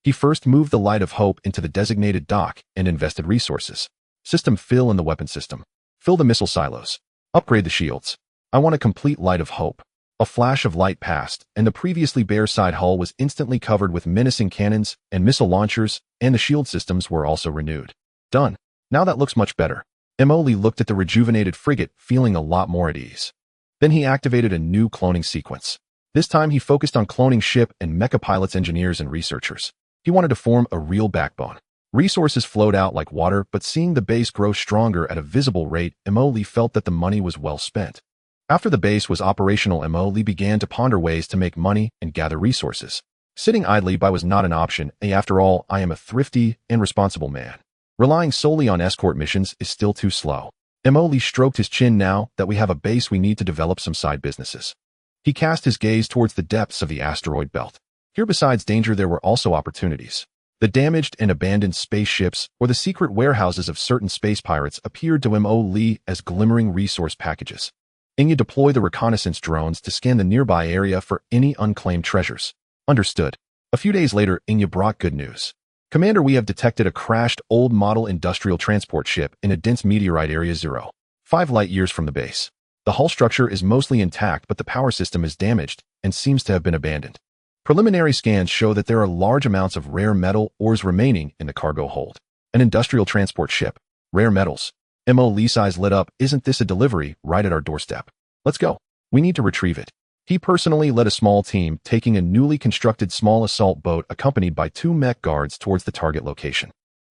Speaker 1: He first moved the Light of Hope into the designated dock and invested resources. System fill in the weapon system. Fill the missile silos. Upgrade the shields. I want a complete Light of Hope. A flash of light passed, and the previously bare side hull was instantly covered with menacing cannons and missile launchers, and the shield systems were also renewed. Done. Now that looks much better. Emoli looked at the rejuvenated frigate, feeling a lot more at ease. Then he activated a new cloning sequence. This time he focused on cloning ship and mecha pilots, engineers, and researchers. He wanted to form a real backbone. Resources flowed out like water, but seeing the base grow stronger at a visible rate, Emoli felt that the money was well spent. After the base was operational, Emoli began to ponder ways to make money and gather resources. Sitting idly by was not an option. After all, I am a thrifty and responsible man. Relying solely on escort missions is still too slow. Emoli stroked his chin. Now that we have a base, we need to develop some side businesses. He cast his gaze towards the depths of the asteroid belt. Here, besides danger, there were also opportunities. The damaged and abandoned spaceships or the secret warehouses of certain space pirates appeared to Emoli as glimmering resource packages. Inya, deploy the reconnaissance drones to scan the nearby area for any unclaimed treasures. Understood. A few days later, Inya brought good news. Commander, we have detected a crashed old model industrial transport ship in a dense meteorite area 0.5 light-years from the base. The hull structure is mostly intact, but the power system is damaged and seems to have been abandoned. Preliminary scans show that there are large amounts of rare metal ores remaining in the cargo hold. An industrial transport ship. Rare metals. Emoli's eyes lit up. Isn't this a delivery right at our doorstep? Let's go. We need to retrieve it. He personally led a small team, taking a newly constructed small assault boat accompanied by 2 mech guards towards the target location.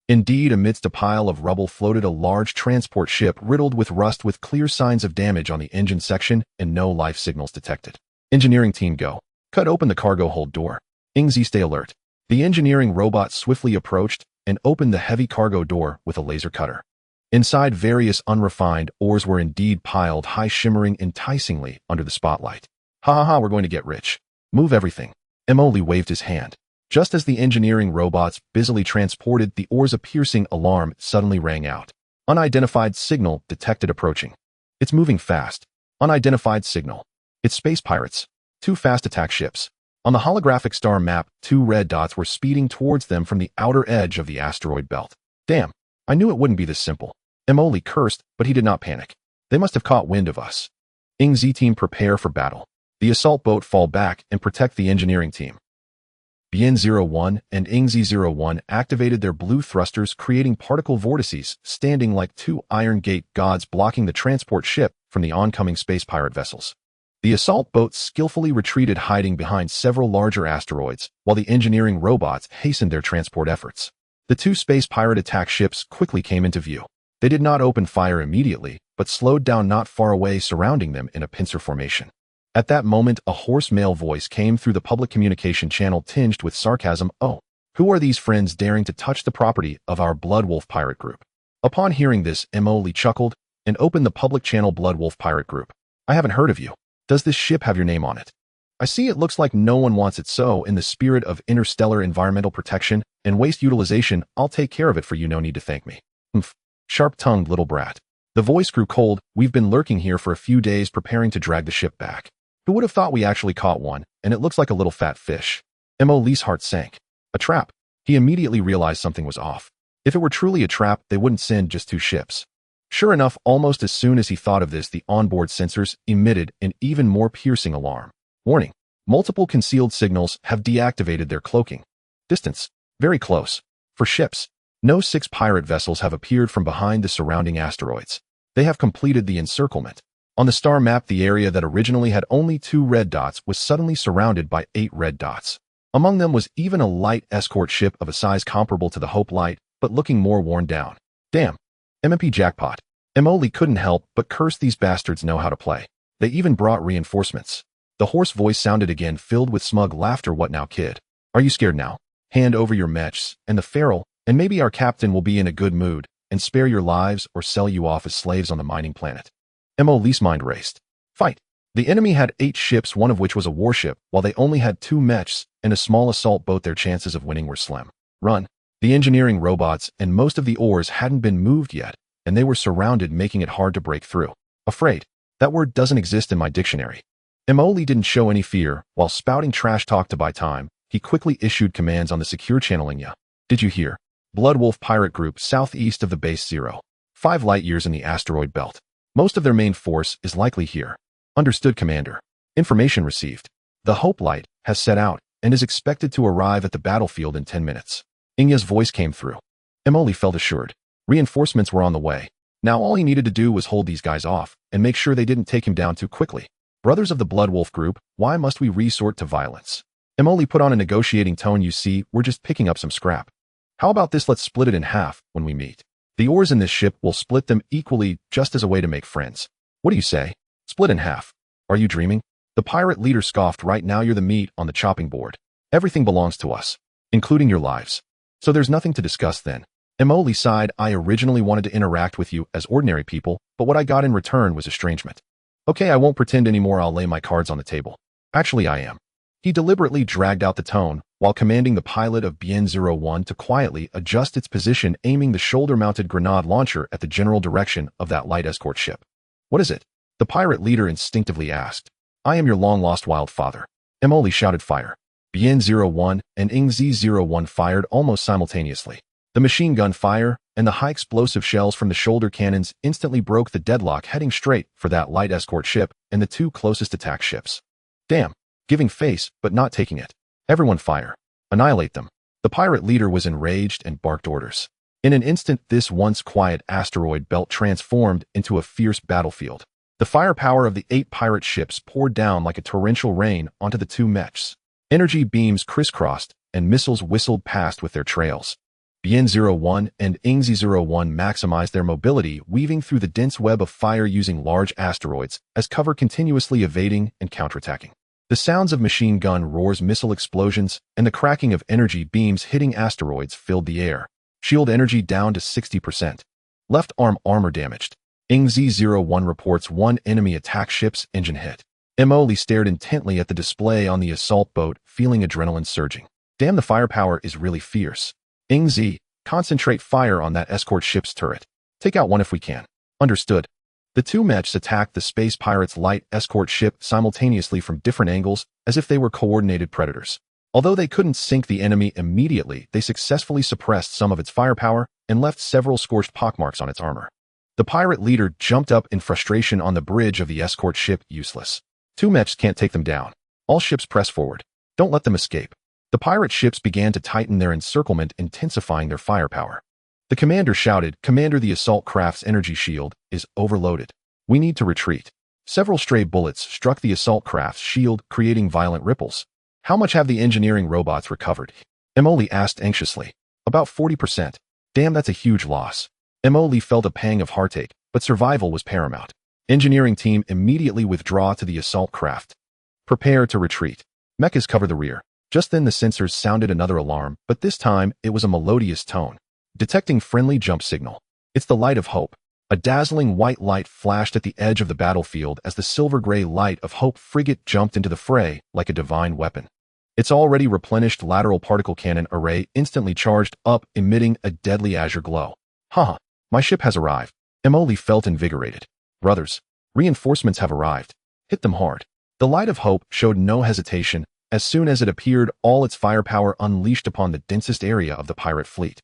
Speaker 1: Indeed, amidst a pile of rubble floated a large transport ship riddled with rust with clear signs of damage on the engine section and no life signals detected. Engineering team, go. Cut open the cargo hold door. Ingzi, stay alert. The engineering robot swiftly approached and opened the heavy cargo door with a laser cutter. Inside, various unrefined ores were indeed piled high, shimmering enticingly under the spotlight. Ha ha ha, we're going to get rich. Move everything. Emoli waved his hand. Just as the engineering robots busily transported the ores, a piercing alarm suddenly rang out. Unidentified signal detected approaching. It's moving fast. Unidentified signal. It's space pirates. 2 fast attack ships. On the holographic star map, 2 red dots were speeding towards them from the outer edge of the asteroid belt. Damn, I knew it wouldn't be this simple. Emoli cursed, but he did not panic. They must have caught wind of us. Ingzi team, prepare for battle. The assault boat, fall back and protect the engineering team. Bien 01 and Ingzi 01 activated their blue thrusters, creating particle vortices, standing like 2 iron gate gods blocking the transport ship from the oncoming space pirate vessels. The assault boats skillfully retreated, hiding behind several larger asteroids, while the engineering robots hastened their transport efforts. The 2 space pirate attack ships quickly came into view. They did not open fire immediately, but slowed down not far away, surrounding them in a pincer formation. At that moment, a hoarse male voice came through the public communication channel, tinged with sarcasm. Oh, who are these friends daring to touch the property of our Bloodwolf pirate group? Upon hearing this, Emoli chuckled and opened the public channel. Bloodwolf pirate group. I haven't heard of you. Does this ship have your name on it? I see it looks like no one wants it, so in the spirit of interstellar environmental protection and waste utilization, I'll take care of it for you. No need to thank me. Humph. Sharp-tongued little brat. The voice grew cold. We've been lurking here for a few days, preparing to drag the ship back. Who would have thought we actually caught one, and it looks like a little fat fish. Emoli's heart sank. A trap. He immediately realized something was off. If it were truly a trap, they wouldn't send just 2 ships. Sure enough, almost as soon as he thought of this, the onboard sensors emitted an even more piercing alarm. Warning. Multiple concealed signals have deactivated their cloaking. Distance. Very close. For ships. No 6 pirate vessels have appeared from behind the surrounding asteroids. They have completed the encirclement. On the star map, the area that originally had only 2 red dots was suddenly surrounded by 8 red dots. Among them was even a light escort ship of a size comparable to the Hope Light, but looking more worn down. Damn. MMP jackpot. Emoli couldn't help but curse. These bastards know how to play. They even brought reinforcements. The hoarse voice sounded again, filled with smug laughter. What now, kid? Are you scared now? Hand over your mechs, and the feral, and maybe our captain will be in a good mood, and spare your lives or sell you off as slaves on the mining planet. Emoli's mind raced. Fight. The enemy had 8 ships, one of which was a warship, while they only had 2 mechs and a small assault boat. Their chances of winning were slim. Run. The engineering robots and most of the ores hadn't been moved yet, and they were surrounded, making it hard to break through. Afraid. That word doesn't exist in my dictionary. Emoli didn't show any fear. While spouting trash talk to buy time, he quickly issued commands on the secure channeling. Ya. Did you hear? Bloodwolf pirate group southeast of the base 0.5 light-years in the asteroid belt. Most of their main force is likely here. Understood, Commander. Information received. The Hope Light has set out and is expected to arrive at the battlefield in 10 minutes. Inya's voice came through. Emoli felt assured. Reinforcements were on the way. Now all he needed to do was hold these guys off and make sure they didn't take him down too quickly. Brothers of the Blood Wolf group, why must we resort to violence? Emoli put on a negotiating tone. You see, we're just picking up some scrap. How about this? Let's split it in half when we meet. The oars in this ship will split them equally just as a way to make friends. What do you say? Split in half. Are you dreaming? The pirate leader scoffed. Right now you're the meat on the chopping board. Everything belongs to us, including your lives. So there's nothing to discuss then. Emoli sighed. I originally wanted to interact with you as ordinary people, but what I got in return was estrangement. Okay, I won't pretend anymore. I'll lay my cards on the table. Actually, I am. He deliberately dragged out the tone while commanding the pilot of BN-01 to quietly adjust its position, aiming the shoulder-mounted grenade launcher at the general direction of that light escort ship. What is it? The pirate leader instinctively asked. I am your long-lost wild father. Emoli shouted. Fire. BN-01 and ING-Z-01 fired almost simultaneously. The machine gun fire and the high-explosive shells from the shoulder cannons instantly broke the deadlock, heading straight for that light escort ship and the two closest attack ships. Damn. Giving face, but not taking it. Everyone fire. Annihilate them. The pirate leader was enraged and barked orders. In an instant, this once quiet asteroid belt transformed into a fierce battlefield. The firepower of the 8 pirate ships poured down like a torrential rain onto the 2 mechs. Energy beams crisscrossed, and missiles whistled past with their trails. BN-01 and ING-Z-01 maximized their mobility, weaving through the dense web of fire using large asteroids as cover, continuously evading and counterattacking. The sounds of machine gun roars, missile explosions, and the cracking of energy beams hitting asteroids filled the air. Shield energy down to 60%. Left arm armor damaged. ING-Z-01 reports 1 enemy attack ship's engine hit. Emoli stared intently at the display on the assault boat, feeling adrenaline surging. Damn, the firepower is really fierce. ING-Z, concentrate fire on that escort ship's turret. Take out one if we can. Understood. The 2 mechs attacked the space pirates' light escort ship simultaneously from different angles, as if they were coordinated predators. Although they couldn't sink the enemy immediately, they successfully suppressed some of its firepower and left several scorched pockmarks on its armor. The pirate leader jumped up in frustration on the bridge of the escort ship. Useless. 2 mechs can't take them down. All ships press forward. Don't let them escape. The pirate ships began to tighten their encirclement, intensifying their firepower. The commander shouted, Commander, the assault craft's energy shield is overloaded. We need to retreat. Several stray bullets struck the assault craft's shield, creating violent ripples. How much have the engineering robots recovered? Emoli asked anxiously. About 40%. Damn, that's a huge loss. Emoli felt a pang of heartache, but survival was paramount. Engineering team, immediately withdraw to the assault craft. Prepare to retreat. Mechas cover the rear. Just then the sensors sounded another alarm, but this time it was a melodious tone. Detecting friendly jump signal. It's the Light of Hope. A dazzling white light flashed at the edge of the battlefield as the silver-gray Light of Hope frigate jumped into the fray like a divine weapon. Its already replenished lateral particle cannon array instantly charged up, emitting a deadly azure glow. Haha, my ship has arrived. Emoli felt invigorated. Brothers, reinforcements have arrived. Hit them hard. The Light of Hope showed no hesitation. As soon as it appeared, all its firepower unleashed upon the densest area of the pirate fleet.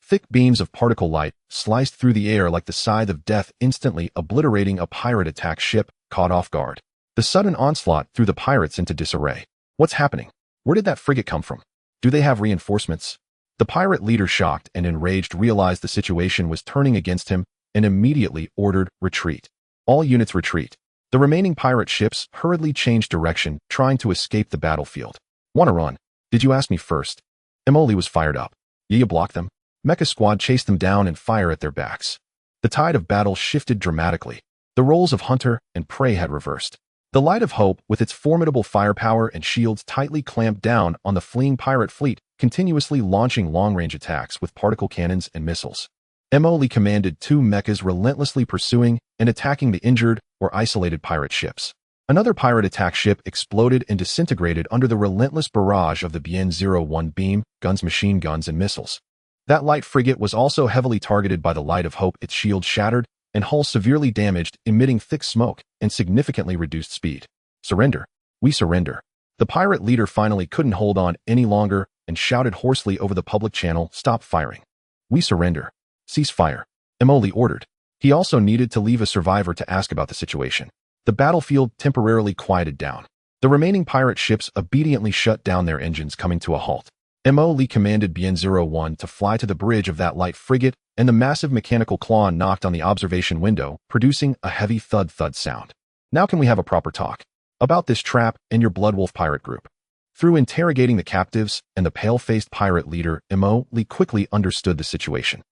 Speaker 1: Thick beams of particle light sliced through the air like the scythe of death, instantly obliterating a pirate attack ship caught off guard. The sudden onslaught threw the pirates into disarray. What's happening? Where did that frigate come from? Do they have reinforcements? The pirate leader, shocked and enraged, realized the situation was turning against him and immediately ordered retreat. All units retreat. The remaining pirate ships hurriedly changed direction, trying to escape the battlefield. Wanna run? Did you ask me first? Emoli was fired up. You block them? Mecha squad chased them down and fire at their backs. The tide of battle shifted dramatically. The roles of hunter and prey had reversed. The Light of Hope, with its formidable firepower and shields, tightly clamped down on the fleeing pirate fleet, continuously launching long-range attacks with particle cannons and missiles. Emoli commanded 2 mechas relentlessly pursuing and attacking the injured or isolated pirate ships. Another pirate attack ship exploded and disintegrated under the relentless barrage of the BN-01 beam, guns, machine guns, and missiles. That light frigate was also heavily targeted by the Light of Hope, its shield shattered and hull severely damaged, emitting thick smoke and significantly reduced speed. Surrender. We surrender. The pirate leader finally couldn't hold on any longer and shouted hoarsely over the public channel, stop firing. We surrender. Cease fire. Emoli ordered. He also needed to leave a survivor to ask about the situation. The battlefield temporarily quieted down. The remaining pirate ships obediently shut down their engines, coming to a halt. Mo Lee commanded Bien-01 to fly to the bridge of that light frigate, and the massive mechanical claw knocked on the observation window, producing a heavy thud-thud sound. Now can we have a proper talk about this trap and your Bloodwolf pirate group? Through interrogating the captives and the pale-faced pirate leader, Mo Lee quickly understood the situation.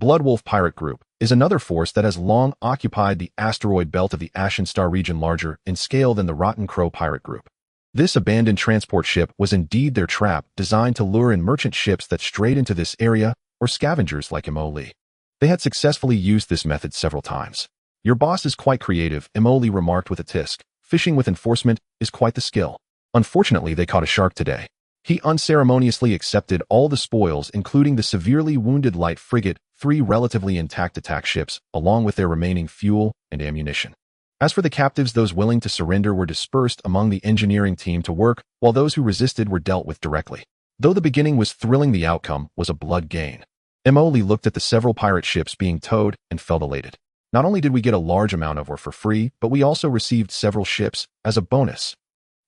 Speaker 1: Bloodwolf Pirate Group is another force that has long occupied the asteroid belt of the Ashen Star region, larger in scale than the Rotten Crow Pirate Group. This abandoned transport ship was indeed their trap, designed to lure in merchant ships that strayed into this area, or scavengers like Mo Lee. They had successfully used this method several times. Your boss is quite creative, Mo Lee remarked with a tisk. Fishing with enforcement is quite the skill. Unfortunately, they caught a shark today. He unceremoniously accepted all the spoils, including the severely wounded light frigate, 3 relatively intact attack ships, along with their remaining fuel and ammunition. As for the captives, those willing to surrender were dispersed among the engineering team to work, while those who resisted were dealt with directly. Though the beginning was thrilling, the outcome was a blood gain. Mo Lee looked at the several pirate ships being towed and felt elated. Not only did we get a large amount of ore for free, but we also received several ships as a bonus.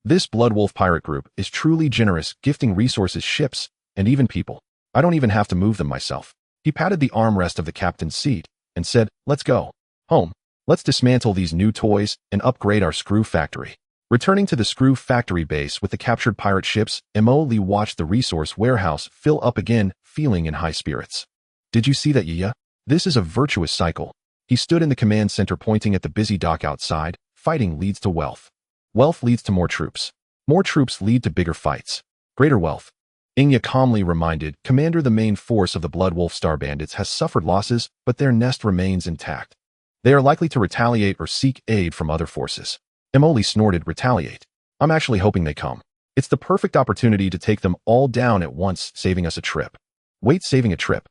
Speaker 1: This Bloodwolf pirate group is truly generous, gifting resources, ships, and even people. I don't even have to move them myself. He patted the armrest of the captain's seat and said, "Let's go home. Let's dismantle these new toys and upgrade our screw factory." Returning to the screw factory base with the captured pirate ships, Mo Lee watched the resource warehouse fill up again, feeling in high spirits. "Did you see that, Yiya? This is a virtuous cycle." He stood in the command center pointing at the busy dock outside. Fighting leads to wealth. Wealth leads to more troops. More troops lead to bigger fights. Greater wealth. Inya calmly reminded, "Commander, the main force of the Bloodwolf Star Bandits has suffered losses, but their nest remains intact. They are likely to retaliate or seek aid from other forces." Mo Lee snorted, "Retaliate? I'm actually hoping they come. It's the perfect opportunity to take them all down at once, saving us a trip." "Wait, saving a trip?"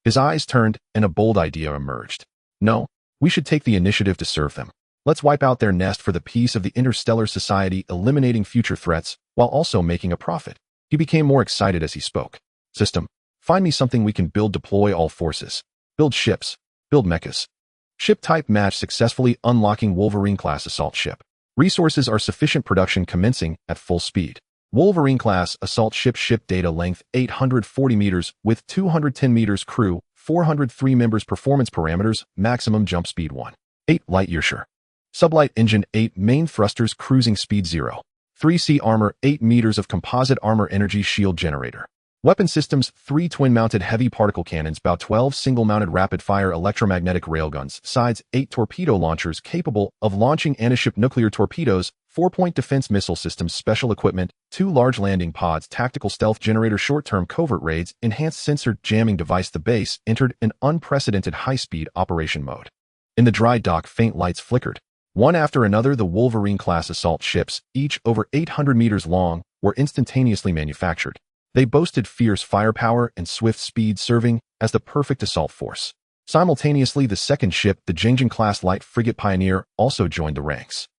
Speaker 1: His eyes turned, and a bold idea emerged. "No, we should take the initiative to serve them. Let's wipe out their nest for the peace of the Interstellar Society, eliminating future threats, while also making a profit." He became more excited as he spoke. "System, find me something we can build, deploy all forces. Build ships. Build mechas. Ship type match successfully, unlocking Wolverine-class assault ship. Resources are sufficient, production commencing at full speed. Wolverine-class assault ship, ship data length 840 meters, width 210 meters, crew 403 members, performance parameters, maximum jump speed 1.8 light year sure. Sublight engine 8, main thrusters, cruising speed 0. 3C armor, 8 meters of composite armor, energy shield generator. Weapon systems, 3 twin-mounted heavy particle cannons, bow 12 single-mounted rapid-fire electromagnetic railguns, sides 8 torpedo launchers capable of launching anti-ship nuclear torpedoes, 4-point defense missile systems, special equipment, 2 large landing pods, tactical stealth generator, short-term covert raids, enhanced sensor jamming device. The base entered an unprecedented high-speed operation mode. In the dry dock, faint lights flickered. One after another, the Wolverine-class assault ships, each over 800 meters long, were instantaneously manufactured. They boasted fierce firepower and swift speed, serving as the perfect assault force. Simultaneously, the second ship, the Jingjing-class light frigate Pioneer, also joined the ranks.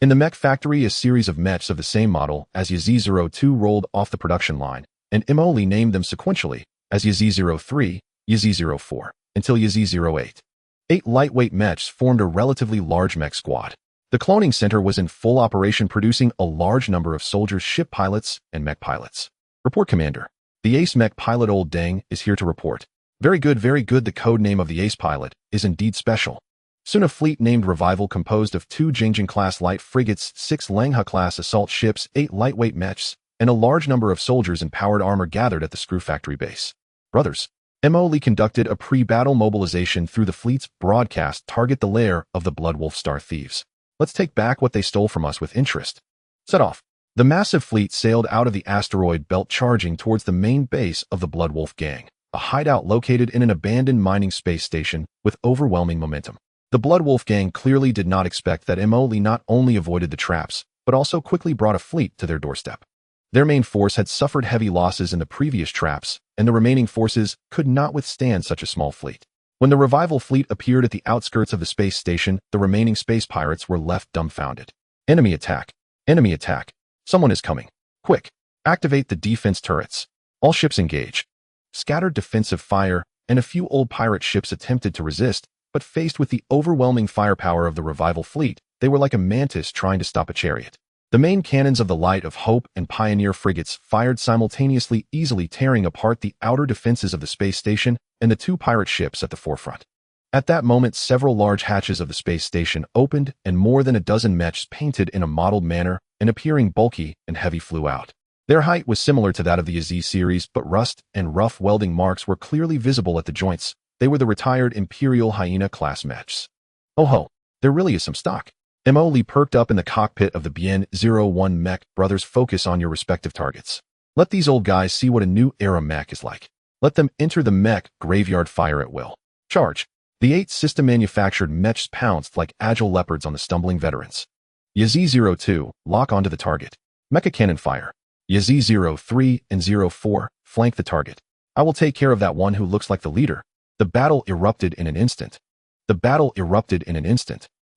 Speaker 1: In the mech factory, a series of mechs of the same model as YZ-02 rolled off the production line, and Mo Lee named them sequentially as YZ-03, YZ-04, until YZ-08. 8 lightweight mechs formed a relatively large mech squad. The cloning center was in full operation, producing a large number of soldiers, ship pilots, and mech pilots. "Report, Commander. The ace mech pilot Old Deng is here to report." Very good, very good. The code name of the ace pilot is indeed special. Soon a fleet named Revival, composed of 2 Jingjing-class light frigates, 6 Langhua-class assault ships, 8 lightweight mechs, and a large number of soldiers in powered armor gathered at the screw factory base. "Brothers." Mo Lee conducted a pre-battle mobilization through the fleet's broadcast. "Target the lair of the Bloodwolf Star thieves. Let's take back what they stole from us with interest." Set off. The massive fleet sailed out of the asteroid belt, charging towards the main base of the Bloodwolf gang, a hideout located in an abandoned mining space station with overwhelming momentum. The Bloodwolf gang clearly did not expect that Mo Lee not only avoided the traps, but also quickly brought a fleet to their doorstep. Their main force had suffered heavy losses in the previous traps, and the remaining forces could not withstand such a small fleet. When the Revival fleet appeared at the outskirts of the space station, the remaining space pirates were left dumbfounded. "Enemy attack! Enemy attack! Someone is coming! Quick! Activate the defense turrets! All ships engage!" Scattered defensive fire, and a few old pirate ships attempted to resist, but faced with the overwhelming firepower of the Revival fleet, they were like a mantis trying to stop a chariot. The main cannons of the Light of Hope and Pioneer frigates fired simultaneously, easily tearing apart the outer defenses of the space station and the two pirate ships at the forefront. At that moment, several large hatches of the space station opened and more than a dozen mechs painted in a modeled manner and appearing bulky and heavy flew out. Their height was similar to that of the AZ series, but rust and rough welding marks were clearly visible at the joints. They were the retired Imperial Hyena-class mechs. Oh ho, there really is some stock. Mo Lee perked up in the cockpit of the Bien-01 mech. Brothers, focus on your respective targets. Let these old guys see what a new era mech is like. Let them enter the mech graveyard fire at will. Charge. The 8 system-manufactured mechs pounced like agile leopards on the stumbling veterans. YZ-02, lock onto the target. Mecha cannon fire. YZ-03 and 04, flank the target. I will take care of that one who looks like the leader. The battle erupted in an instant.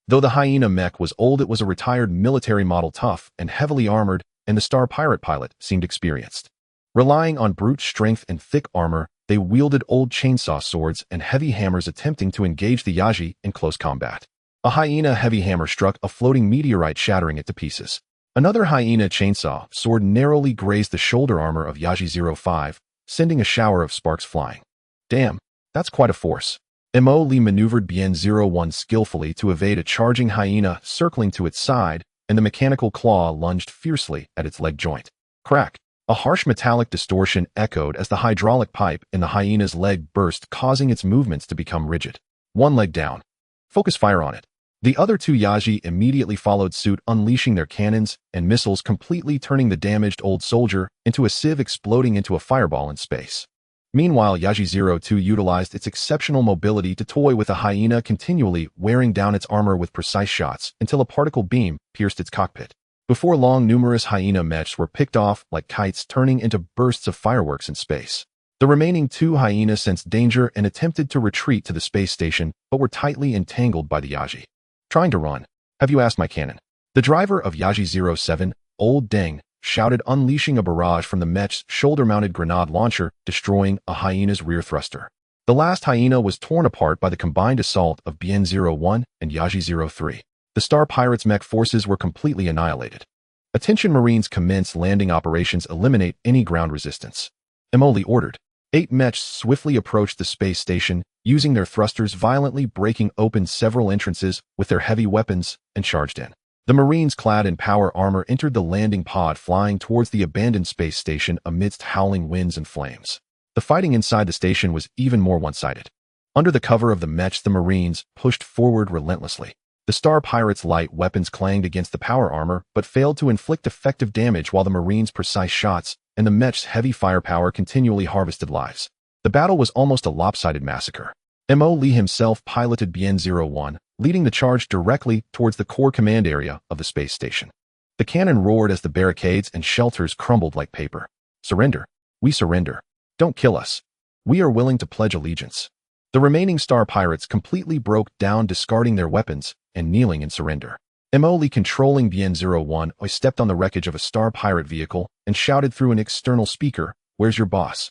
Speaker 1: Though the Hyena mech was old, it was a retired military model, tough and heavily armored, and the star pirate pilot seemed experienced. Relying on brute strength and thick armor, they wielded old chainsaw swords and heavy hammers attempting to engage the Yaji in close combat. A Hyena heavy hammer struck a floating meteorite, shattering it to pieces. Another Hyena chainsaw sword narrowly grazed the shoulder armor of Yaji-05, sending a shower of sparks flying. Damn, that's quite a force. Mo Lee maneuvered Bien-01 skillfully to evade a charging Hyena circling to its side, and the mechanical claw lunged fiercely at its leg joint. Crack! A harsh metallic distortion echoed as the hydraulic pipe in the Hyena's leg burst, causing its movements to become rigid. One leg down. Focus fire on it. The other two Yaji immediately followed suit, unleashing their cannons and missiles, completely turning the damaged old soldier into a sieve, exploding into a fireball in space. Meanwhile, Yaji-02 utilized its exceptional mobility to toy with a Hyena, continually wearing down its armor with precise shots until a particle beam pierced its cockpit. Before long, numerous Hyena mechs were picked off like kites, turning into bursts of fireworks in space. The remaining two Hyena sensed danger and attempted to retreat to the space station, but were tightly entangled by the Yaji. Trying to run. Have you asked my cannon? The driver of Yaji-07, Old Deng, shouted, unleashing a barrage from the mech's shoulder-mounted grenade launcher, destroying a Hyena's rear thruster. The last Hyena was torn apart by the combined assault of Bien-01 and Yaji-03. The Star Pirates' mech forces were completely annihilated. Attention Marines, commence landing operations, eliminate any ground resistance. Mo Lee ordered. 8 mechs swiftly approached the space station, using their thrusters violently, breaking open several entrances with their heavy weapons, and charged in. The Marines, clad in power armor, entered the landing pod, flying towards the abandoned space station amidst howling winds and flames. The fighting inside the station was even more one-sided. Under the cover of the mechs, the Marines pushed forward relentlessly. The Star Pirates' light weapons clanged against the power armor, but failed to inflict effective damage, while the Marines' precise shots and the mech's heavy firepower continually harvested lives. The battle was almost a lopsided massacre. Mo Lee himself piloted Bien-01, leading the charge directly towards the core command area of the space station. The cannon roared as the barricades and shelters crumbled like paper. Surrender. We surrender. Don't kill us. We are willing to pledge allegiance. The remaining Star Pirates completely broke down, discarding their weapons and kneeling in surrender. Mo Lee, controlling Bien-01, stepped on the wreckage of a Star Pirate vehicle and shouted through an external speaker, "Where's your boss?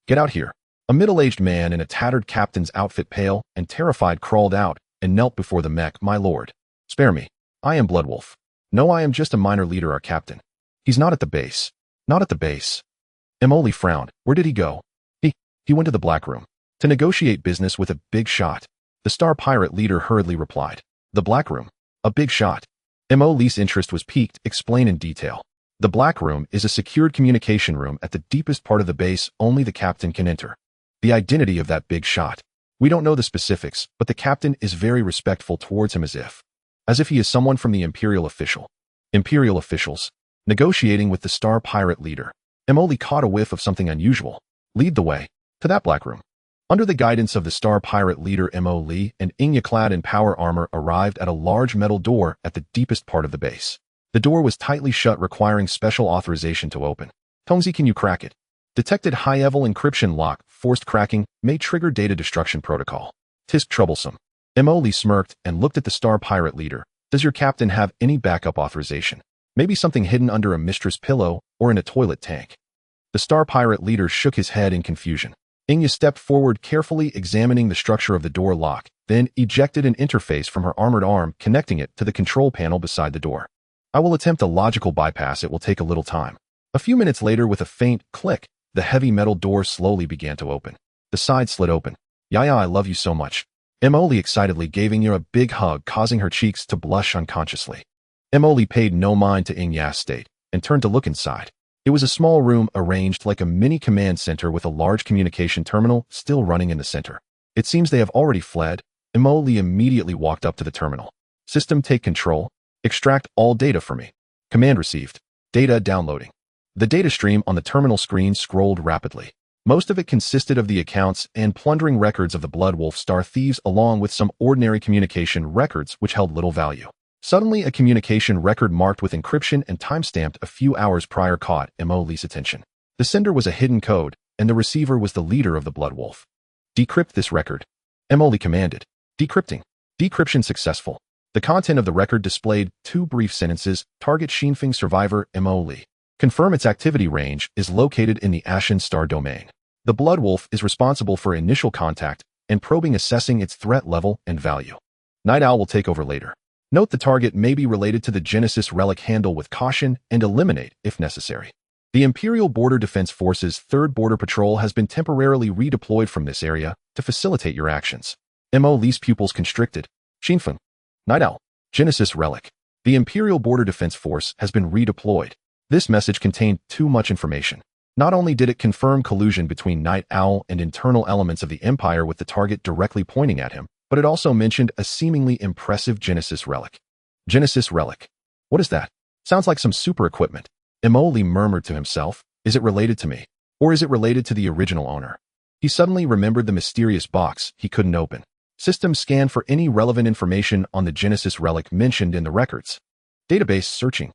Speaker 1: Get out here." A middle-aged man in a tattered captain's outfit, pale and terrified, crawled out and knelt before the mech. "My lord, spare me. I am Bloodwolf. No, I am just a minor leader, our captain. He's not at the base. Not at the base." Mo Lee frowned. "Where did he go?" He went to the Black Room to negotiate business with a big shot." The Star Pirate leader hurriedly replied. "The Black Room? A big shot?" Mo Lee's interest was piqued. "Explain in detail." "The Black Room is a secured communication room at the deepest part of the base. Only the captain can enter." "The identity of that big shot?" "We don't know the specifics, but the captain is very respectful towards him, as if he is someone from the Imperial official." "Imperial officials?" Negotiating with the Star Pirate leader. Mo Lee caught a whiff of something unusual. "Lead the way to that Black Room." Under the guidance of the Star Pirate leader, Mo Lee and Inya, clad in power armor, arrived at a large metal door at the deepest part of the base. The door was tightly shut, requiring special authorization to open. "Tongzi, can you crack it?" Detected high-level encryption lock. Forced cracking may trigger data destruction protocol. "Tisk troublesome." Mo Lee smirked and looked at the Star Pirate leader. "Does your captain have any backup authorization? Maybe something hidden under a mistress pillow or in a toilet tank?" The Star Pirate leader shook his head in confusion. Inya stepped forward, carefully examining the structure of the door lock, then ejected an interface from her armored arm, connecting it to the control panel beside the door. I will attempt a logical bypass. It will take a little time. A few minutes later, with a faint click, the heavy metal door slowly began to open. The side slid open. Yaya, I love you so much. Emily excitedly gave Inya a big hug, causing her cheeks to blush unconsciously. Emily paid no mind to Inya's state and turned to look inside. It was a small room arranged like a mini command center with a large communication terminal still running in the center. It seems they have already fled. Emily immediately walked up to the terminal. System, take control. Extract all data for me. Command received. Data downloading. The data stream on the terminal screen scrolled rapidly. Most of it consisted of the accounts and plundering records of the Bloodwolf Star thieves, along with some ordinary communication records which held little value. Suddenly, a communication record marked with encryption and timestamped a few hours prior caught Emily's attention. The sender was a hidden code, and the receiver was the leader of the Bloodwolf. Decrypt this record. Emily commanded. Decrypting. Decryption successful. The content of the record displayed 2 brief sentences. Target Shinfeng survivor Emily. Confirm its activity range is located in the Ashen Star domain. The Bloodwolf is responsible for initial contact and probing, assessing its threat level and value. Night Owl will take over later. Note the target may be related to the Genesis relic. Handle with caution and eliminate if necessary. The Imperial Border Defense Force's 3rd Border Patrol has been temporarily redeployed from this area to facilitate your actions. Emily's pupils constricted. Shinfeng. Night Owl. Genesis relic. The Imperial Border Defense Force has been redeployed. This message contained too much information. Not only did it confirm collusion between Night Owl and internal elements of the Empire with the target directly pointing at him, but it also mentioned a seemingly impressive Genesis relic. Genesis relic. What is that? Sounds like some super equipment. Emily murmured to himself. Is it related to me? Or is it related to the original owner? He suddenly remembered the mysterious box he couldn't open. System, scan for any relevant information on the Genesis relic mentioned in the records. Database searching.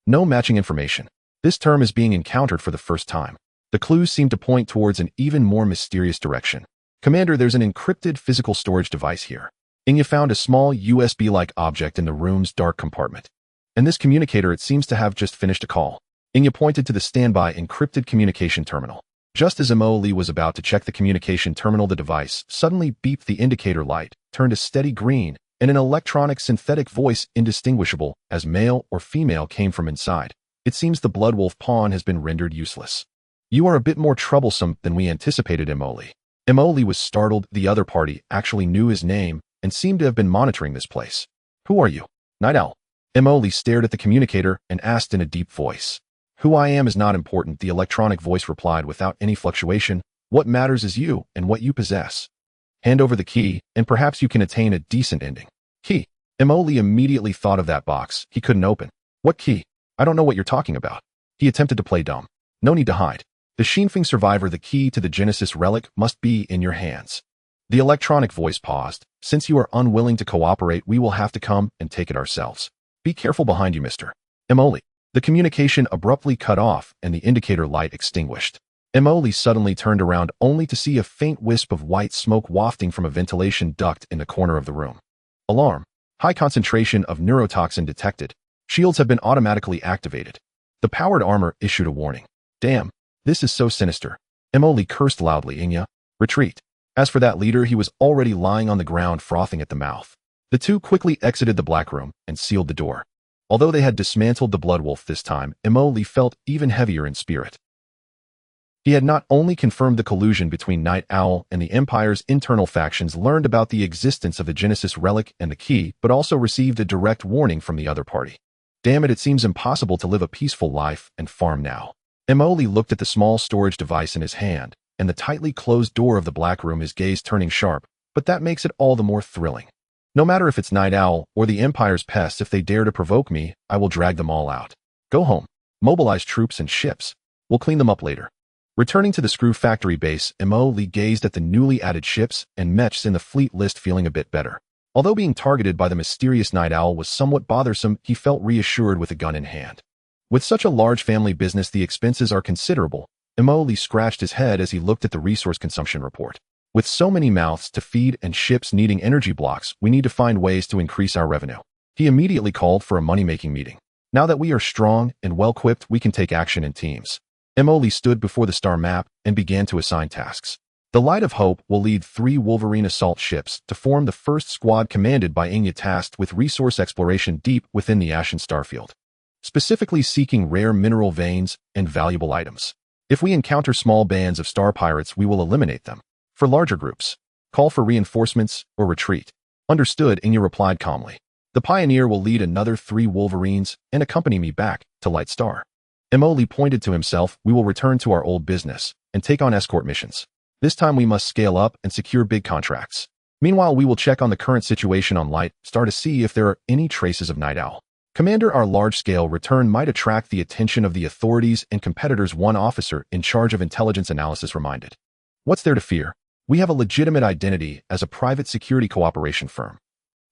Speaker 1: No matching information. This term is being encountered for the first time. The clues seem to point towards an even more mysterious direction. Commander, there's an encrypted physical storage device here. Inya found a small USB-like object in the room's dark compartment. And this communicator, it seems to have just finished a call. Inya pointed to the standby encrypted communication terminal. Just as Emily was about to check the communication terminal, the device suddenly beeped. The indicator light turned a steady green, and an electronic synthetic voice indistinguishable as male or female came from inside. It seems the Bloodwolf pawn has been rendered useless. You are a bit more troublesome than we anticipated, Emily. Emily was startled. The other party actually knew his name and seemed to have been monitoring this place. Who are you? Night Owl. Emily stared at the communicator and asked in a deep voice. Who I am is not important, the electronic voice replied without any fluctuation. What matters is you and what you possess. Hand over the key, and perhaps you can attain a decent ending. Key. Emily immediately thought of that box he couldn't open. What key? I don't know what you're talking about. He attempted to play dumb. No need to hide. The Shinfeng survivor, the key to the Genesis relic must be in your hands. The electronic voice paused. Since you are unwilling to cooperate, we will have to come and take it ourselves. Be careful behind you, Mr. Emily. The communication abruptly cut off and the indicator light extinguished. Emily suddenly turned around only to see a faint wisp of white smoke wafting from a ventilation duct in the corner of the room. Alarm. High concentration of neurotoxin detected. Shields have been automatically activated. The powered armor issued a warning. Damn, this is so sinister. Emily cursed loudly. Inya, retreat. As for that leader, he was already lying on the ground, frothing at the mouth. The two quickly exited the black room and sealed the door. Although they had dismantled the Bloodwolf this time, Emily felt even heavier in spirit. He had not only confirmed the collusion between Night Owl and the Empire's internal factions, learned about the existence of the Genesis relic and the key, but also received a direct warning from the other party. Damn it seems impossible to live a peaceful life and farm now. Emily looked at the small storage device in his hand, and the tightly closed door of the black room, his gaze turning sharp, but that makes it all the more thrilling. No matter if it's Night Owl or the Empire's pests, if they dare to provoke me, I will drag them all out. Go home. Mobilize troops and ships. We'll clean them up later. Returning to the screw factory base, Emily gazed at the newly added ships and mechs in the fleet list, feeling a bit better. Although being targeted by the mysterious Night Owl was somewhat bothersome, he felt reassured with a gun in hand. With such a large family business, the expenses are considerable. Emily scratched his head as he looked at the resource consumption report. With so many mouths to feed and ships needing energy blocks, we need to find ways to increase our revenue. He immediately called for a money-making meeting. Now that we are strong and well-equipped, we can take action in teams. Emily stood before the star map and began to assign tasks. The Light of Hope will lead 3 Wolverine assault ships to form the first squad, commanded by Inya, tasked with resource exploration deep within the Ashen Starfield. specifically seeking rare mineral veins and valuable items. If we encounter small bands of star pirates, we will eliminate them. For larger groups, call for reinforcements or retreat. Understood, Inya replied calmly. The pioneer will lead another 3 Wolverines and accompany me back to Light Star. Emoli pointed to himself. We will return to our old business and take on escort missions. This time we must scale up and secure big contracts. Meanwhile, we will check on the current situation on Light Star to see if there are any traces of Night Owl. Commander, our large-scale return might attract the attention of the authorities and competitors, one officer in charge of intelligence analysis reminded. What's there to fear? We have a legitimate identity as a private security cooperation firm.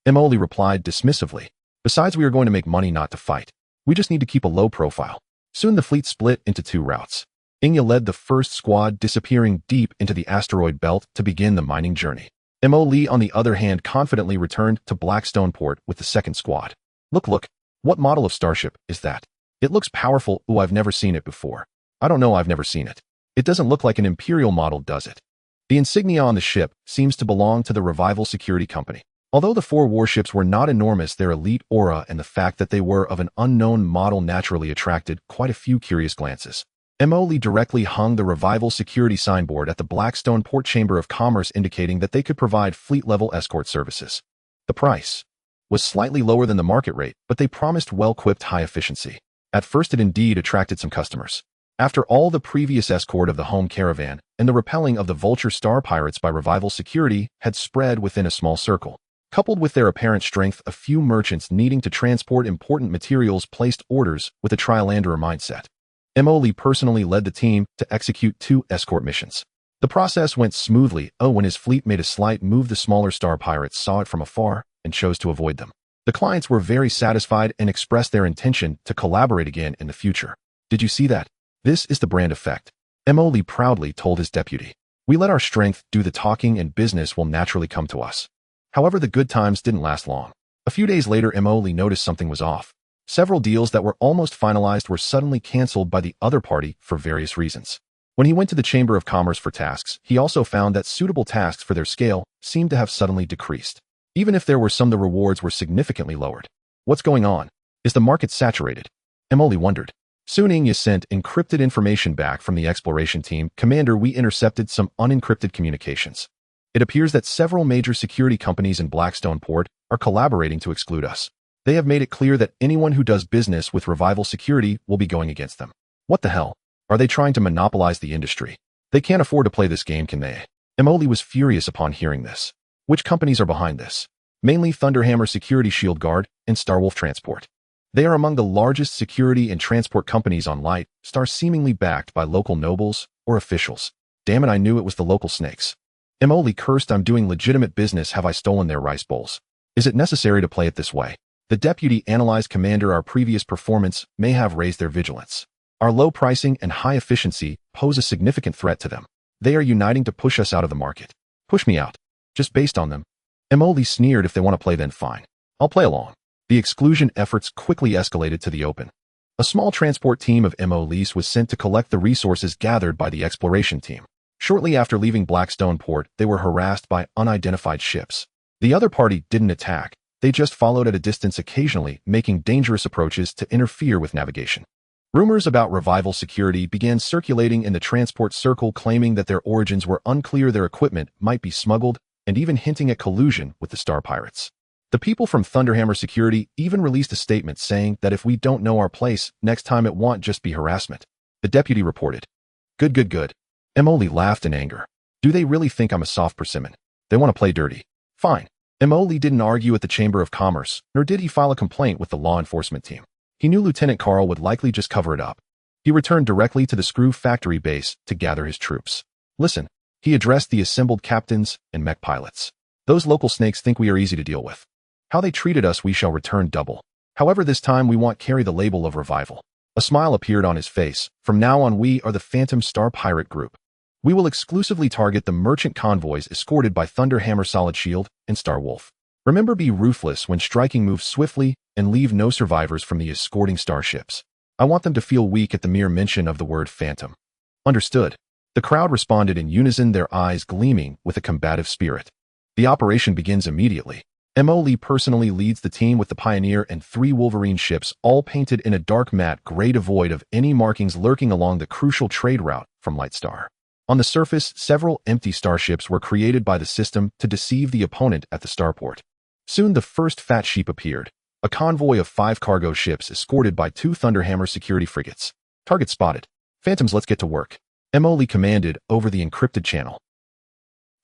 Speaker 1: Emoli replied dismissively. Besides, we are going to make money, not to fight. We just need to keep a low profile. Soon the fleet split into 2 routes. Inya led the first squad, disappearing deep into the asteroid belt to begin the mining journey. Emoli, on the other hand, confidently returned to Blackstone Port with the second squad. Look, what model of starship is that? It looks powerful. Ooh, I've never seen it before. I don't know, I've never seen it. It doesn't look like an Imperial model, does it? The insignia on the ship seems to belong to the Revival Security Company. Although the 4 warships were not enormous, their elite aura and the fact that they were of an unknown model naturally attracted quite a few curious glances. Emoli directly hung the Revival Security signboard at the Blackstone Port Chamber of Commerce, indicating that they could provide fleet-level escort services. The price was slightly lower than the market rate, but they promised well-equipped high efficiency. At first, it indeed attracted some customers. After all the previous escort of the home caravan and the repelling of the Vulture Star Pirates by Revival Security had spread within a small circle, coupled with their apparent strength, a few merchants needing to transport important materials placed orders with a trilateral mindset. Emoli personally led the team to execute 2 escort missions. The process went smoothly. When his fleet made a slight move, the smaller star pirates saw it from afar and chose to avoid them. The clients were very satisfied and expressed their intention to collaborate again in the future. Did you see that? This is the brand effect. Emoli proudly told his deputy. We let our strength do the talking and business will naturally come to us. However, the good times didn't last long. A few days later, Emoli noticed something was off. Several deals that were almost finalized were suddenly canceled by the other party for various reasons. When he went to the Chamber of Commerce for tasks, he also found that suitable tasks for their scale seemed to have suddenly decreased. Even if there were some, the rewards were significantly lowered. What's going on? Is the market saturated? Emoli wondered. Soon Inya sent encrypted information back from the exploration team. Commander, we intercepted some unencrypted communications. It appears that several major security companies in Blackstone Port are collaborating to exclude us. They have made it clear that anyone who does business with Revival Security will be going against them. What the hell? Are they trying to monopolize the industry? They can't afford to play this game, can they? Emoli was furious upon hearing this. Which companies are behind this? Mainly Thunderhammer Security, Shield Guard, and Starwolf Transport. They are among the largest security and transport companies on Light Star, seemingly backed by local nobles or officials. Damn it, I knew it was the local snakes. Emoli cursed. I'm doing legitimate business. Have I stolen their rice bowls? Is it necessary to play it this way? The deputy analyzed. Commander, our previous performance may have raised their vigilance. Our low pricing and high efficiency pose a significant threat to them. They are uniting to push us out of the market. Push me out. Just based on them. Emoli sneered. If they want to play, then fine. I'll play along. The exclusion efforts quickly escalated to the open. A small transport team of Emoli's was sent to collect the resources gathered by the exploration team. Shortly after leaving Blackstone Port, they were harassed by unidentified ships. The other party didn't attack. They just followed at a distance, occasionally making dangerous approaches to interfere with navigation. Rumors about Revival Security began circulating in the transport circle, claiming that their origins were unclear, their equipment might be smuggled, and even hinting at collusion with the Star Pirates. The people from Thunderhammer Security even released a statement saying that if we don't know our place, next time it won't just be harassment. The deputy reported. Good. Emoli laughed in anger. Do they really think I'm a soft persimmon? They want to play dirty. Fine. Emoli didn't argue at the Chamber of Commerce, nor did he file a complaint with the law enforcement team. He knew Lieutenant Carl would likely just cover it up. He returned directly to the Screw Factory base to gather his troops. Listen, he addressed the assembled captains and mech pilots. Those local snakes think we are easy to deal with. How they treated us, we shall return double. However, this time we won't carry the label of Revival. A smile appeared on his face. From now on, we are the Phantom Star Pirate Group. We will exclusively target the merchant convoys escorted by Thunderhammer Solid Shield and Starwolf. Remember, be ruthless when striking, move swiftly, and leave no survivors from the escorting starships. I want them to feel weak at the mere mention of the word Phantom. Understood. The crowd responded in unison, their eyes gleaming with a combative spirit. The operation begins immediately. Mo Lee personally leads the team with the Pioneer and 3 Wolverine ships, all painted in a dark matte gray devoid of any markings lurking along the crucial trade route from Lightstar. On the surface, several empty starships were created by the system to deceive the opponent at the starport. Soon the first fat sheep appeared, a convoy of 5 cargo ships escorted by 2 Thunderhammer security frigates. Target spotted. Phantoms, let's get to work. Mo Lee commanded over the encrypted channel.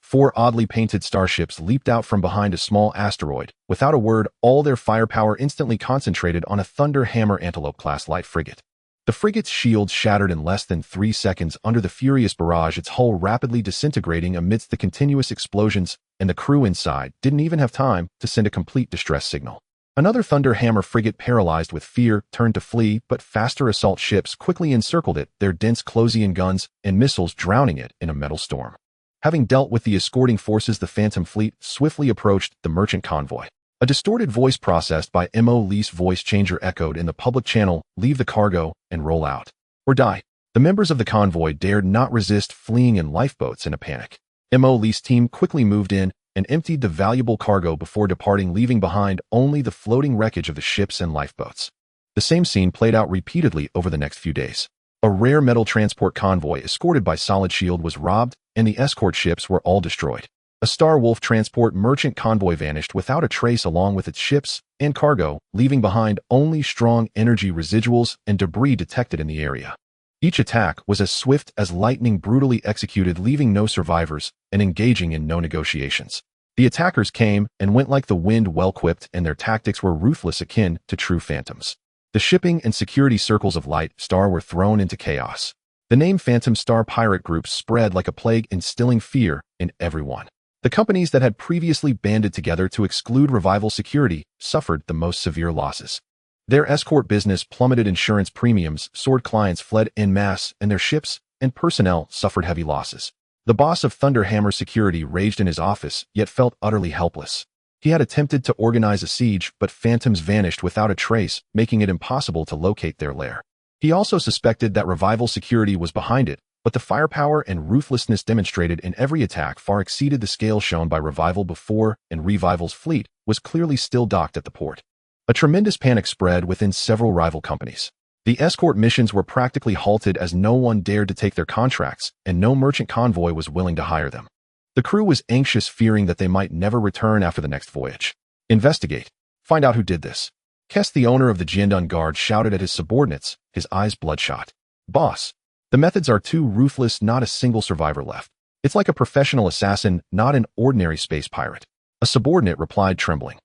Speaker 1: 4 oddly painted starships leaped out from behind a small asteroid. Without a word, all their firepower instantly concentrated on a Thunderhammer Antelope-class light frigate. The frigate's shields shattered in less than 3 seconds under the furious barrage, its hull rapidly disintegrating amidst the continuous explosions, and the crew inside didn't even have time to send a complete distress signal. Another Thunderhammer frigate, paralyzed with fear, turned to flee, but faster assault ships quickly encircled it, their dense Closian guns and missiles drowning it in a metal storm. Having dealt with the escorting forces, the Phantom fleet swiftly approached the merchant convoy. A distorted voice processed by Mo Lee's voice changer echoed in the public channel, "Leave the cargo and roll out, or die." The members of the convoy dared not resist, fleeing in lifeboats in a panic. Mo Lee's team quickly moved in and emptied the valuable cargo before departing, leaving behind only the floating wreckage of the ships and lifeboats. The same scene played out repeatedly over the next few days. A rare metal transport convoy escorted by Solid Shield was robbed, and the escort ships were all destroyed. A Star Wolf transport merchant convoy vanished without a trace along with its ships and cargo, leaving behind only strong energy residuals and debris detected in the area. Each attack was as swift as lightning, brutally executed, leaving no survivors and engaging in no negotiations. The attackers came and went like the wind, well-equipped, and their tactics were ruthless, akin to true phantoms. The shipping and security circles of Light Star were thrown into chaos. The name Phantom Star pirate groups spread like a plague, instilling fear in everyone. The companies that had previously banded together to exclude Revival security suffered the most severe losses. Their escort business plummeted, insurance premiums soared, clients fled en masse, and their ships and personnel suffered heavy losses. The boss of Thunderhammer Security raged in his office, yet felt utterly helpless. He had attempted to organize a siege, but phantoms vanished without a trace, making it impossible to locate their lair. He also suspected that Revival Security was behind it, but the firepower and ruthlessness demonstrated in every attack far exceeded the scale shown by Revival before, and Revival's fleet was clearly still docked at the port. A tremendous panic spread within several rival companies. The escort missions were practically halted as no one dared to take their contracts, and no merchant convoy was willing to hire them. The crew was anxious, fearing that they might never return after the next voyage. "Investigate. Find out who did this." Kest, the owner of the Jiandun Guard, shouted at his subordinates, his eyes bloodshot. "Boss, the methods are too ruthless, not a single survivor left. It's like a professional assassin, not an ordinary space pirate." A subordinate replied, trembling.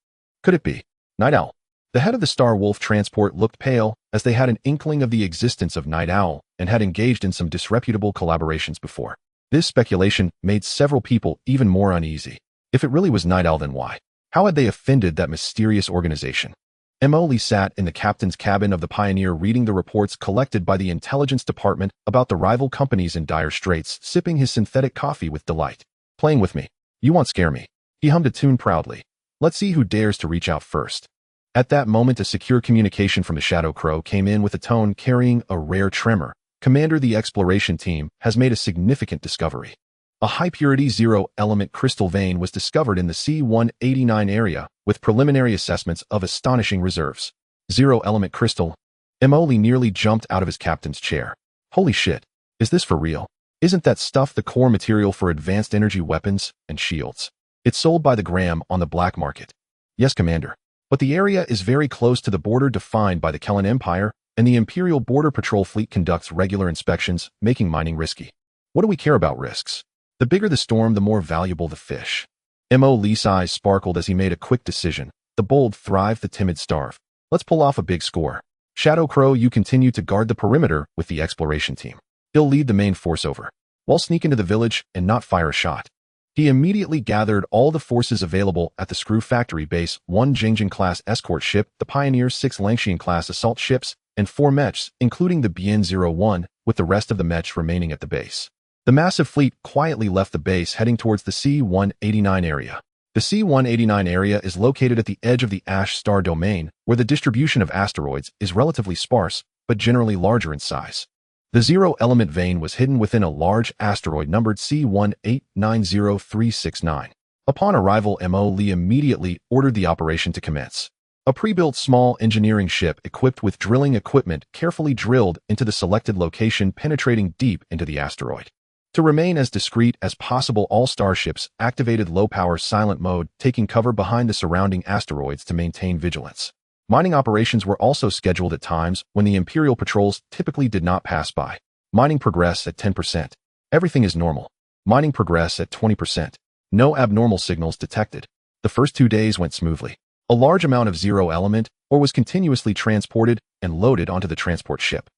Speaker 1: "Could it be Night Owl?" The head of the Star Wolf transport looked pale, as they had an inkling of the existence of Night Owl and had engaged in some disreputable collaborations before. This speculation made several people even more uneasy. If it really was Night Owl, then why? How had they offended that mysterious organization? Mo Lee sat in the captain's cabin of the Pioneer, reading the reports collected by the intelligence department about the rival companies in dire straits, sipping his synthetic coffee with delight. "Playing with me. You won't scare me." He hummed a tune proudly. "Let's see who dares to reach out first." At that moment, a secure communication from the Shadow Crow came in with a tone carrying a rare tremor. "Commander, the exploration team has made a significant discovery. A high-purity zero-element crystal vein was discovered in the C-189 area, with preliminary assessments of astonishing reserves." Zero-element crystal? Mo Lee nearly jumped out of his captain's chair. "Holy shit. Is this for real? Isn't that stuff the core material for advanced energy weapons and shields? It's sold by the gram on the black market." "Yes, Commander. But the area is very close to the border defined by the Kellan Empire, and the Imperial Border Patrol fleet conducts regular inspections, making mining risky." "What do we care about risks? The bigger the storm, the more valuable the fish." Mo Lee's eyes sparkled as he made a quick decision. "The bold thrive, the timid starve. Let's pull off a big score. Shadow Crow, you continue to guard the perimeter with the exploration team. He'll lead the main force over. We'll sneak into the village and not fire a shot." He immediately gathered all the forces available at the Screw Factory base: 1 Jingjin-class escort ship, the Pioneer, 6 Langshan-class assault ships, and 4 mechs, including the BN-01, with the rest of the mechs remaining at the base. The massive fleet quietly left the base, heading towards the C-189 area. The C-189 area is located at the edge of the Ash Star domain, where the distribution of asteroids is relatively sparse, but generally larger in size. The zero-element vein was hidden within a large asteroid numbered C-1890369. Upon arrival, Mo Lee immediately ordered the operation to commence. A pre-built small engineering ship equipped with drilling equipment carefully drilled into the selected location, penetrating deep into the asteroid. To remain as discreet as possible, all starships activated low-power silent mode, taking cover behind the surrounding asteroids to maintain vigilance. Mining operations were also scheduled at times when the Imperial patrols typically did not pass by. Mining progress at 10%. Everything is normal. Mining progress at 20%. No abnormal signals detected. The first 2 days went smoothly. A large amount of zero element ore was continuously transported and loaded onto the transport ship.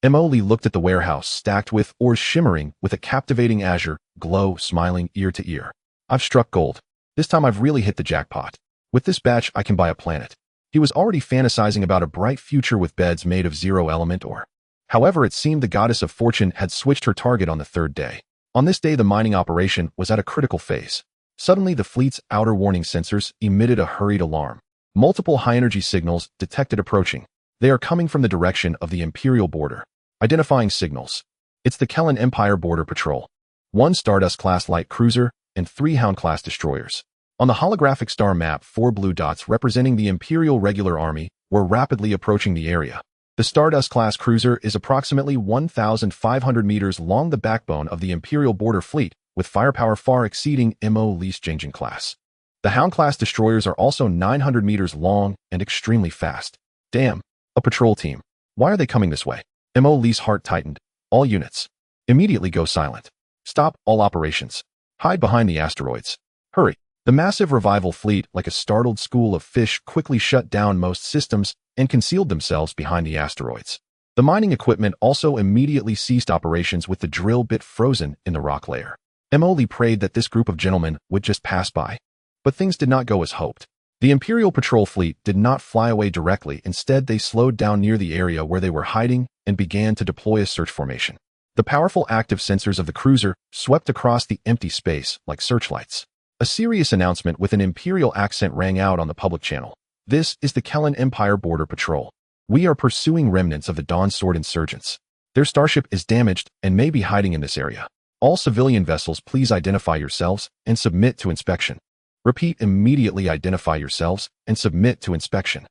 Speaker 1: Mo Lee looked at the warehouse stacked with ores shimmering with a captivating azure glow, smiling ear to ear. I've struck gold. This time I've really hit the jackpot. With this batch I can buy a planet. He was already fantasizing about a bright future with beds made of zero element ore. However, it seemed the goddess of fortune had switched her target on the third day. On this day, the mining operation was at a critical phase. Suddenly, the fleet's outer warning sensors emitted a hurried alarm. Multiple high-energy signals detected approaching. They are coming from the direction of the Imperial border. Identifying signals. It's the Kellan Empire Border Patrol. 1 Stardust-class light cruiser and 3 Hound-class destroyers. On the holographic star map, 4 blue dots representing the Imperial Regular Army were rapidly approaching the area. The Stardust-class cruiser is approximately 1,500 meters long, the backbone of the Imperial border fleet, with firepower far exceeding Mo Lee's Jingjing class. The Hound-class destroyers are also 900 meters long and extremely fast. Damn, a patrol team. Why are they coming this way? Mo Lee's heart tightened. All units. Immediately go silent. Stop all operations. Hide behind the asteroids. Hurry. The massive revival fleet, like a startled school of fish, quickly shut down most systems and concealed themselves behind the asteroids. The mining equipment also immediately ceased operations with the drill bit frozen in the rock layer. Mo Lee prayed that this group of gentlemen would just pass by. But things did not go as hoped. The Imperial patrol fleet did not fly away directly. Instead, they slowed down near the area where they were hiding and began to deploy a search formation. The powerful active sensors of the cruiser swept across the empty space like searchlights. A serious announcement with an Imperial accent rang out on the public channel. This is the Kellan Empire Border Patrol. We are pursuing remnants of the Dawn Sword insurgents. Their starship is damaged and may be hiding in this area. All civilian vessels, please identify yourselves and submit to inspection. Repeat, immediately identify yourselves and submit to inspection.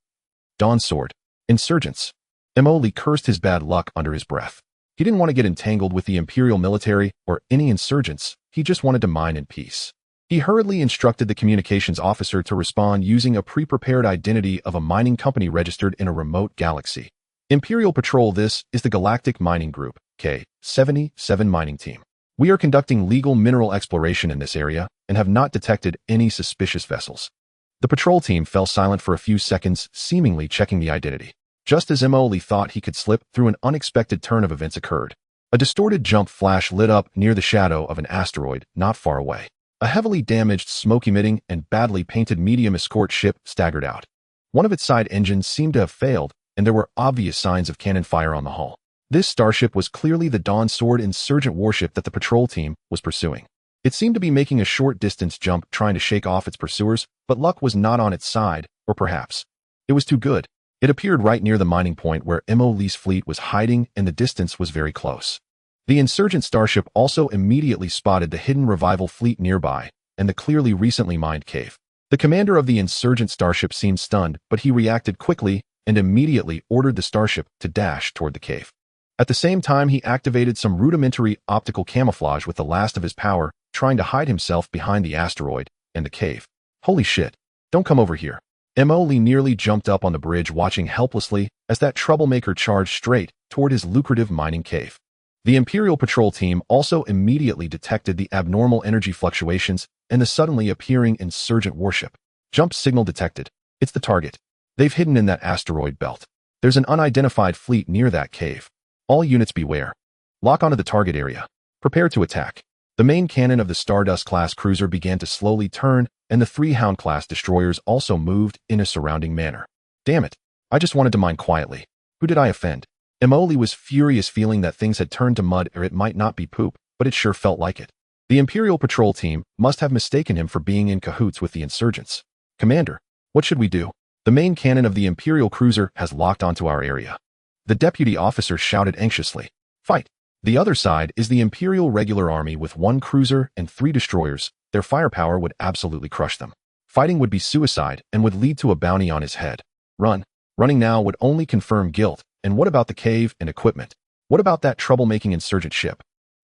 Speaker 1: Dawn Sword. Insurgents. Mo Lee cursed his bad luck under his breath. He didn't want to get entangled with the Imperial military or any insurgents. He just wanted to mine in peace. He hurriedly instructed the communications officer to respond using a pre-prepared identity of a mining company registered in a remote galaxy. Imperial Patrol, this is the Galactic Mining Group, K-77 mining team. We are conducting legal mineral exploration in this area and have not detected any suspicious vessels. The patrol team fell silent for a few seconds, seemingly checking the identity. Just as Mo Lee thought he could slip through, an unexpected turn of events occurred. A distorted jump flash lit up near the shadow of an asteroid not far away. A heavily damaged, smoke-emitting, and badly painted medium escort ship staggered out. One of its side engines seemed to have failed, and there were obvious signs of cannon fire on the hull. This starship was clearly the Dawn Sword insurgent warship that the patrol team was pursuing. It seemed to be making a short-distance jump, trying to shake off its pursuers, but luck was not on its side, or perhaps it was too good. It appeared right near the mining point where Mo Lee's fleet was hiding, and the distance was very close. The insurgent starship also immediately spotted the hidden revival fleet nearby and the clearly recently mined cave. The commander of the insurgent starship seemed stunned, but he reacted quickly and immediately ordered the starship to dash toward the cave. At the same time, he activated some rudimentary optical camouflage with the last of his power, trying to hide himself behind the asteroid and the cave. Holy shit! Don't come over here. Mo Lee nearly jumped up on the bridge, watching helplessly as that troublemaker charged straight toward his lucrative mining cave. The Imperial patrol team also immediately detected the abnormal energy fluctuations and the suddenly appearing insurgent warship. Jump signal detected. It's the target. They've hidden in that asteroid belt. There's an unidentified fleet near that cave. All units beware. Lock onto the target area. Prepare to attack. The main cannon of the Stardust-class cruiser began to slowly turn, and the 3 Hound-class destroyers also moved in a surrounding manner. Damn it. I just wanted to mine quietly. Who did I offend? Mo Lee was furious, feeling that things had turned to mud, or it might not be poop, but it sure felt like it. The Imperial patrol team must have mistaken him for being in cahoots with the insurgents. Commander, what should we do? The main cannon of the Imperial cruiser has locked onto our area. The deputy officer shouted anxiously. Fight! The other side is the Imperial Regular Army with 1 cruiser and 3 destroyers, their firepower would absolutely crush them. Fighting would be suicide and would lead to a bounty on his head. Running now would only confirm guilt. And what about the cave and equipment? What about that troublemaking insurgent ship?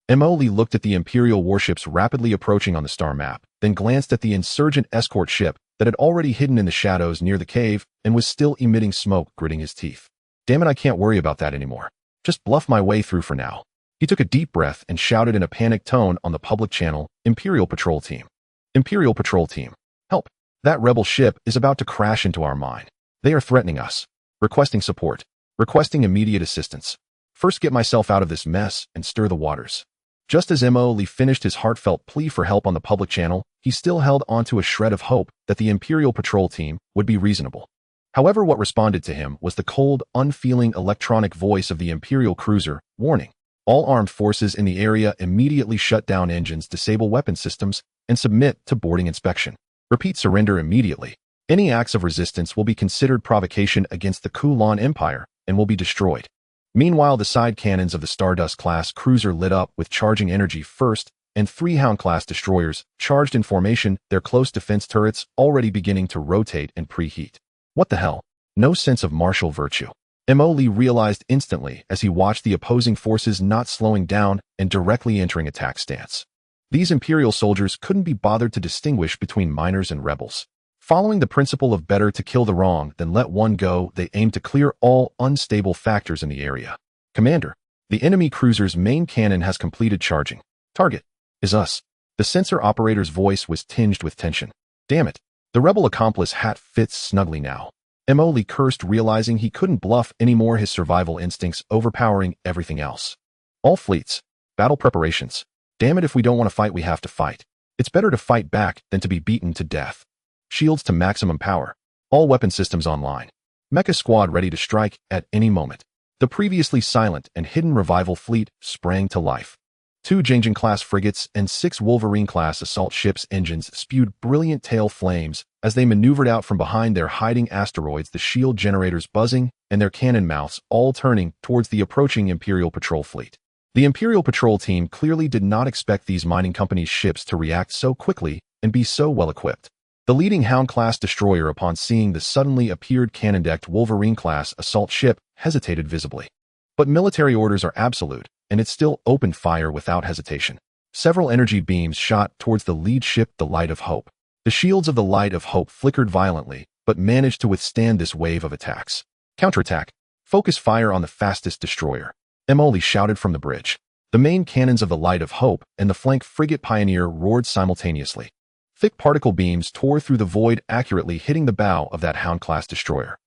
Speaker 1: Emily looked at the Imperial warships rapidly approaching on the star map, then glanced at the insurgent escort ship that had already hidden in the shadows near the cave and was still emitting smoke, gritting his teeth. Damn it, I can't worry about that anymore. Just bluff my way through for now. He took a deep breath and shouted in a panicked tone on the public channel, Imperial Patrol Team. Imperial Patrol Team. Help. That rebel ship is about to crash into our mine. They are threatening us. Requesting support. Requesting immediate assistance. First get myself out of this mess and stir the waters. Just as Emily finished his heartfelt plea for help on the public channel, he still held onto a shred of hope that the Imperial Patrol Team would be reasonable. However, what responded to him was the cold, unfeeling electronic voice of the Imperial cruiser, warning. All armed forces in the area immediately shut down engines, disable weapon systems, and submit to boarding inspection. Repeat, surrender immediately. Any acts of resistance will be considered provocation against the Kulan Empire and will be destroyed. Meanwhile, the side cannons of the Stardust-class cruiser lit up with charging energy first, and 3 Hound-class destroyers, charged in formation, their close defense turrets already beginning to rotate and preheat. What the hell? No sense of martial virtue. Emily realized instantly as he watched the opposing forces not slowing down and directly entering attack stance. These Imperial soldiers couldn't be bothered to distinguish between miners and rebels. Following the principle of better to kill the wrong than let one go, they aimed to clear all unstable factors in the area. Commander, the enemy cruiser's main cannon has completed charging. Target is us. The sensor operator's voice was tinged with tension. Damn it. The rebel accomplice hat fits snugly now. Emily cursed, realizing he couldn't bluff anymore, his survival instincts overpowering everything else. All fleets. Battle preparations. Damn it, if we don't want to fight, we have to fight. It's better to fight back than to be beaten to death. Shields to maximum power. All weapon systems online. Mecha squad ready to strike at any moment. The previously silent and hidden revival fleet sprang to life. 2 Jingjing-class frigates and 6 Wolverine-class assault ships' engines spewed brilliant tail flames as they maneuvered out from behind their hiding asteroids, the shield generators buzzing and their cannon mouths all turning towards the approaching Imperial Patrol fleet. The Imperial Patrol Team clearly did not expect these mining companies' ships to react so quickly and be so well-equipped. The leading Hound-class destroyer, upon seeing the suddenly appeared cannon-decked Wolverine-class assault ship, hesitated visibly. But military orders are absolute, and it still opened fire without hesitation. Several energy beams shot towards the lead ship, the Light of Hope. The shields of the Light of Hope flickered violently, but managed to withstand this wave of attacks. Counterattack. Focus fire on the fastest destroyer. Emily shouted from the bridge. The main cannons of the Light of Hope and the flank frigate Pioneer roared simultaneously. Thick particle beams tore through the void, accurately hitting the bow of that Hound-class destroyer.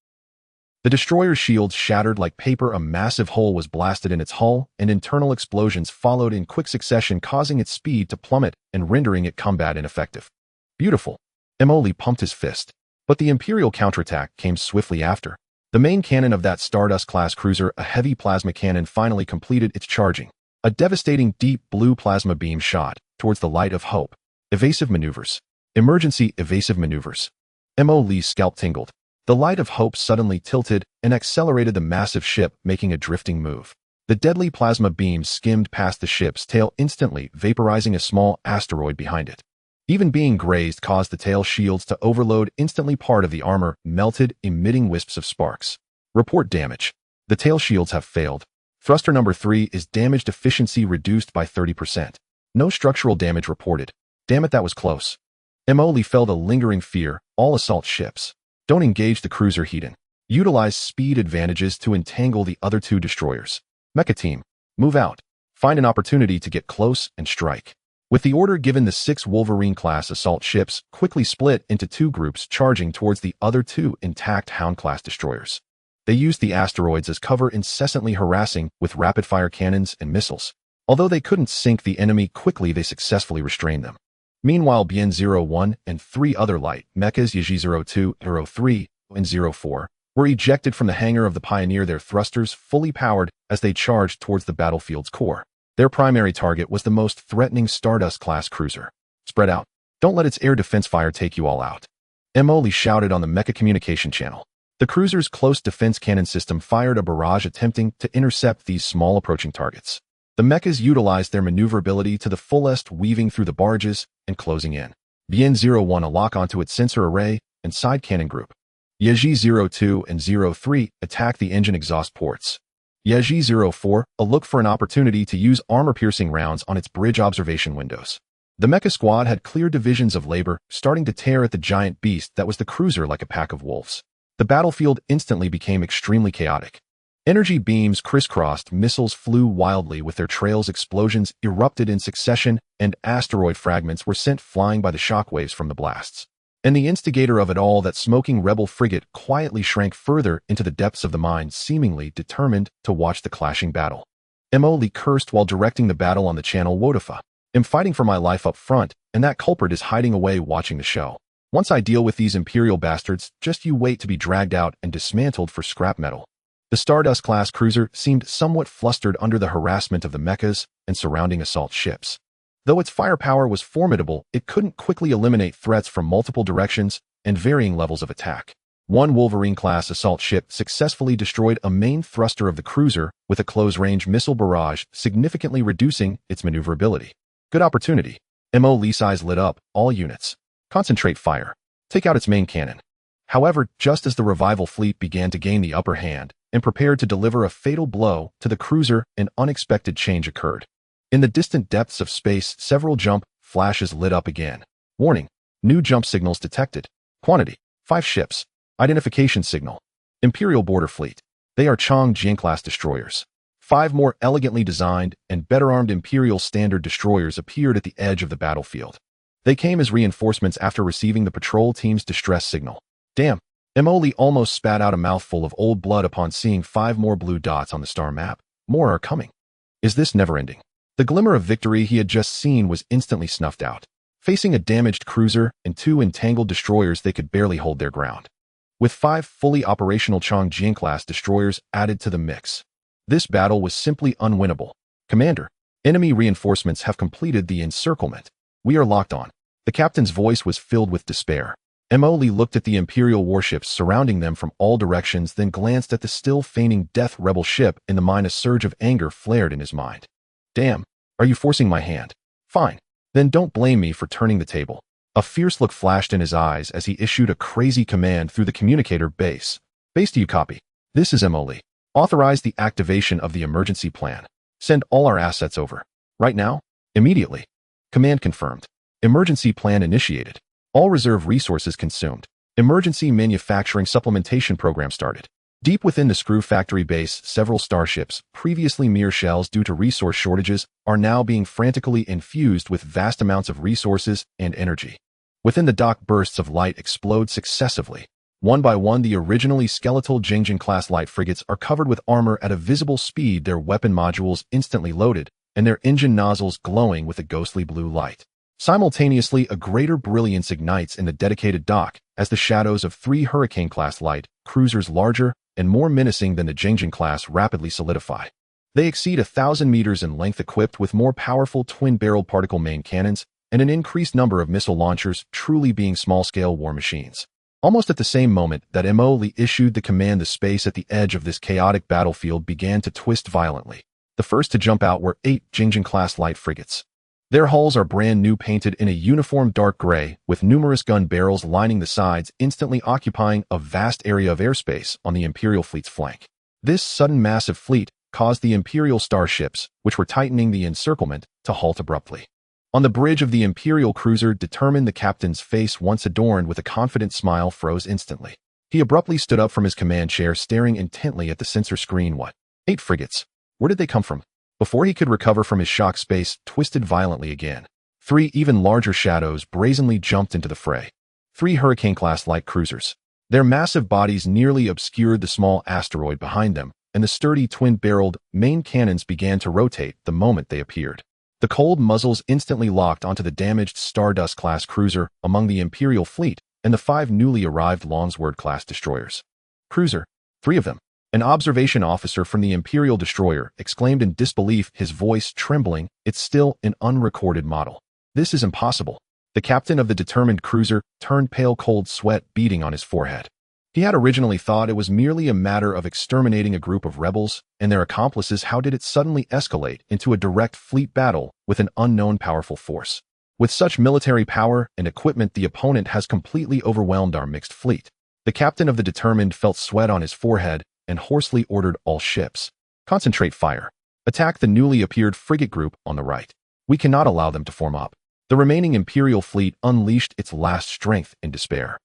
Speaker 1: The destroyer's shields shattered like paper, a massive hole was blasted in its hull, and internal explosions followed in quick succession, causing its speed to plummet and rendering it combat ineffective. Beautiful. Emily pumped his fist. But the Imperial counterattack came swiftly after. The main cannon of that Stardust-class cruiser, a heavy plasma cannon, finally completed its charging. A devastating deep blue plasma beam shot towards the Light of Hope. Evasive maneuvers. Emergency evasive maneuvers. Emily's scalp tingled. The Light of Hope suddenly tilted and accelerated the massive ship, making a drifting move. The deadly plasma beams skimmed past the ship's tail, instantly vaporizing a small asteroid behind it. Even being grazed caused the tail shields to overload, instantly part of the armor melted, emitting wisps of sparks. Report damage. The tail shields have failed. Thruster number 3 is damaged, efficiency reduced by 30%. No structural damage reported. Damn it, that was close. Emily felt a lingering fear. All assault ships. Don't engage the cruiser Hedon. Utilize speed advantages to entangle the other 2 destroyers. Mecha team, move out. Find an opportunity to get close and strike. With the order given, the 6 Wolverine-class assault ships quickly split into 2 groups, charging towards the other 2 intact Hound-class destroyers. They used the asteroids as cover, incessantly harassing with rapid-fire cannons and missiles. Although they couldn't sink the enemy quickly, they successfully restrained them. Meanwhile, Bien 01 and 3 other light mechas, Yaji 02, 03, and 04, were ejected from the hangar of the Pioneer, their thrusters fully powered as they charged towards the battlefield's core. Their primary target was the most threatening Stardust-class cruiser. Spread out. Don't let its air defense fire take you all out. Emily shouted on the mecha communication channel. The cruiser's close defense cannon system fired a barrage attempting to intercept these small approaching targets. The mechas utilized their maneuverability to the fullest, weaving through the barges and closing in. Bien-01 a lock onto its sensor array and side cannon group. Yeji-02 and 03 attack the engine exhaust ports. Yeji-04 a look for an opportunity to use armor-piercing rounds on its bridge observation windows. The mecha squad had clear divisions of labor, starting to tear at the giant beast that was the cruiser like a pack of wolves. The battlefield instantly became extremely chaotic. Energy beams crisscrossed, missiles flew wildly with their trails, explosions erupted in succession, and asteroid fragments were sent flying by the shockwaves from the blasts. And the instigator of it all, that smoking rebel frigate, quietly shrank further into the depths of the mine, seemingly determined to watch the clashing battle. Lee cursed while directing the battle on the channel. Wodafa. I'm fighting for my life up front, and that culprit is hiding away watching the show. Once I deal with these Imperial bastards, just you wait to be dragged out and dismantled for scrap metal. The Stardust-class cruiser seemed somewhat flustered under the harassment of the mechas and surrounding assault ships. Though its firepower was formidable, it couldn't quickly eliminate threats from multiple directions and varying levels of attack. One Wolverine-class assault ship successfully destroyed a main thruster of the cruiser with a close-range missile barrage, significantly reducing its maneuverability. Good opportunity. Lee's eyes lit up. All units. Concentrate fire. Take out its main cannon. However, just as the revival fleet began to gain the upper hand and prepared to deliver a fatal blow to the cruiser, an unexpected change occurred. In the distant depths of space, several jump flashes lit up again. Warning. New jump signals detected. Quantity. 5 ships. Identification signal. Imperial Border Fleet. They are Changjiang-class destroyers. 5 more elegantly designed and better-armed Imperial Standard destroyers appeared at the edge of the battlefield. They came as reinforcements after receiving the patrol team's distress signal. Damn. Lee almost spat out a mouthful of old blood upon seeing 5 more blue dots on the star map. More are coming. Is this never-ending? The glimmer of victory he had just seen was instantly snuffed out. Facing a damaged cruiser and 2 entangled destroyers, they could barely hold their ground. With 5 fully operational Changjiang-class destroyers added to the mix, this battle was simply unwinnable. Commander, enemy reinforcements have completed the encirclement. We are locked on. The captain's voice was filled with despair. Lee looked at the Imperial warships surrounding them from all directions, then glanced at the still feigning death rebel ship in the mine. A surge of anger flared in his mind. Damn, are you forcing my hand? Fine. Then don't blame me for turning the table. A fierce look flashed in his eyes as he issued a crazy command through the communicator. Base. Base, do you copy? This is Lee. Authorize the activation of the emergency plan. Send all our assets over. Right now? Immediately. Command confirmed. Emergency plan initiated. All reserve resources consumed. Emergency manufacturing supplementation program started. Deep within the Screw Factory base, several starships, previously mere shells due to resource shortages, are now being frantically infused with vast amounts of resources and energy. Within the dock, bursts of light explode successively. One by one, the originally skeletal Jingjing-class light frigates are covered with armor at a visible speed, their weapon modules instantly loaded, and their engine nozzles glowing with a ghostly blue light. Simultaneously, a greater brilliance ignites in the dedicated dock as the shadows of 3 Hurricane-class light cruisers, larger and more menacing than the Jingjing-class, rapidly solidify. They exceed 1,000 meters in length, equipped with more powerful twin-barreled particle main cannons and an increased number of missile launchers, truly being small-scale war machines. Almost at the same moment that Lee issued the command, the space at the edge of this chaotic battlefield began to twist violently. The first to jump out were 8 Jingjing-class light frigates. Their hulls are brand new, painted in a uniform dark gray, with numerous gun barrels lining the sides, instantly occupying a vast area of airspace on the Imperial fleet's flank. This sudden massive fleet caused the Imperial starships, which were tightening the encirclement, to halt abruptly. On the bridge of the Imperial cruiser, determined, the captain's face, once adorned with a confident smile, froze instantly. He abruptly stood up from his command chair, staring intently at the sensor screen. What? 8 frigates? Where did they come from? Before he could recover from his shock, space twisted violently again. 3 even larger shadows brazenly jumped into the fray. 3 Hurricane-class light cruisers. Their massive bodies nearly obscured the small asteroid behind them, and the sturdy twin-barreled main cannons began to rotate the moment they appeared. The cold muzzles instantly locked onto the damaged Stardust-class cruiser among the Imperial fleet and the 5 newly arrived Longsword-class destroyers. Cruiser. 3 of them. An observation officer from the Imperial destroyer exclaimed in disbelief, his voice trembling. It's still an unrecorded model. This is impossible. The captain of the determined cruiser turned pale, cold sweat beading on his forehead. He had originally thought it was merely a matter of exterminating a group of rebels and their accomplices. How did it suddenly escalate into a direct fleet battle with an unknown powerful force? With such military power and equipment, the opponent has completely overwhelmed our mixed fleet. The captain of the Determined felt sweat on his forehead and hoarsely ordered all ships, "Concentrate fire. Attack the newly appeared frigate group on the right. We cannot allow them to form up." The remaining Imperial fleet unleashed its last strength in despair.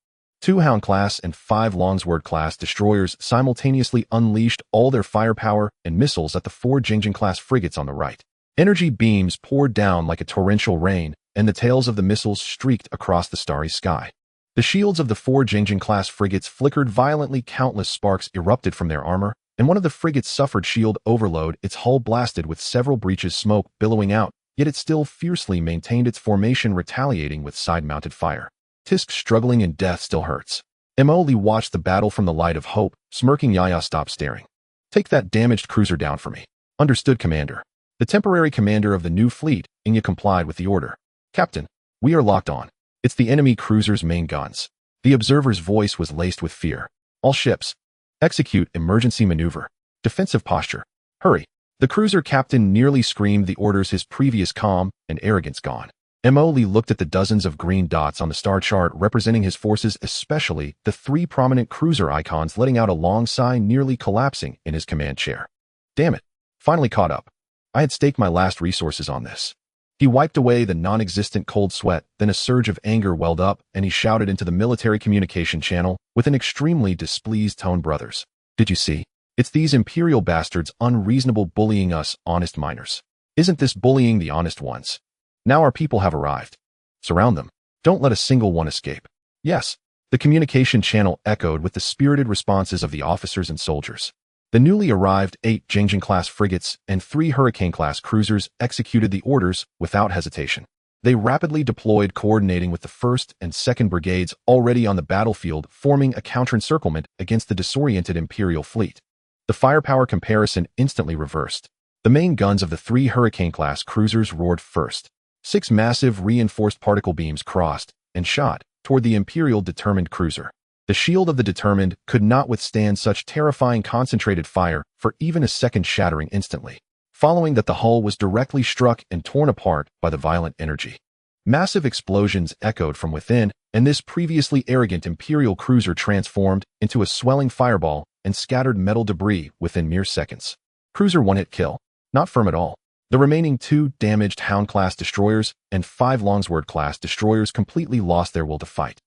Speaker 1: 2 Hound-class and 5 Longsword-class destroyers simultaneously unleashed all their firepower and missiles at the 4 Jingjing-class frigates on the right. Energy beams poured down like a torrential rain, and the tails of the missiles streaked across the starry sky. The shields of the 4 Jingjing-class frigates flickered violently. Countless sparks erupted from their armor, and one of the frigates suffered shield overload, its hull blasted with several breaches, smoke billowing out, yet it still fiercely maintained its formation, retaliating with side-mounted fire. Tisk struggling in death still hurts. Emily watched the battle from the light of hope, smirking. Yaya, stop staring. Take that damaged cruiser down for me. Understood, Commander. The temporary commander of the new fleet, Inya, complied with the order. Captain, we are locked on. It's the enemy cruiser's main guns. The observer's voice was laced with fear. All ships, execute emergency maneuver. Defensive posture. Hurry. The cruiser captain nearly screamed the orders, his previous calm and arrogance gone. Emily looked at the dozens of green dots on the star chart representing his forces, especially the 3 prominent cruiser icons, letting out a long sigh, nearly collapsing in his command chair. Damn it. Finally caught up. I had staked my last resources on this. He wiped away the non-existent cold sweat, then a surge of anger welled up, and he shouted into the military communication channel with an extremely displeased tone. Brothers, did you see? It's these Imperial bastards unreasonable bullying us honest miners. Isn't this bullying the honest ones? Now our people have arrived. Surround them. Don't let a single one escape. Yes. The communication channel echoed with the spirited responses of the officers and soldiers. The newly arrived 8 Jingjing-class frigates and 3 Hurricane-class cruisers executed the orders without hesitation. They rapidly deployed, coordinating with the 1st and 2nd Brigades already on the battlefield, forming a counter-encirclement against the disoriented Imperial fleet. The firepower comparison instantly reversed. The main guns of the 3 Hurricane-class cruisers roared first. 6 massive reinforced particle beams crossed and shot toward the Imperial Determined cruiser. The shield of the Determined could not withstand such terrifying concentrated fire for even a second, shattering instantly. Following that, the hull was directly struck and torn apart by the violent energy. Massive explosions echoed from within, and this previously arrogant Imperial cruiser transformed into a swelling fireball and scattered metal debris within mere seconds. Cruiser one-hit kill. Not firm at all. The remaining 2 damaged Hound-class destroyers and 5 Longsword-class destroyers completely lost their will to fight.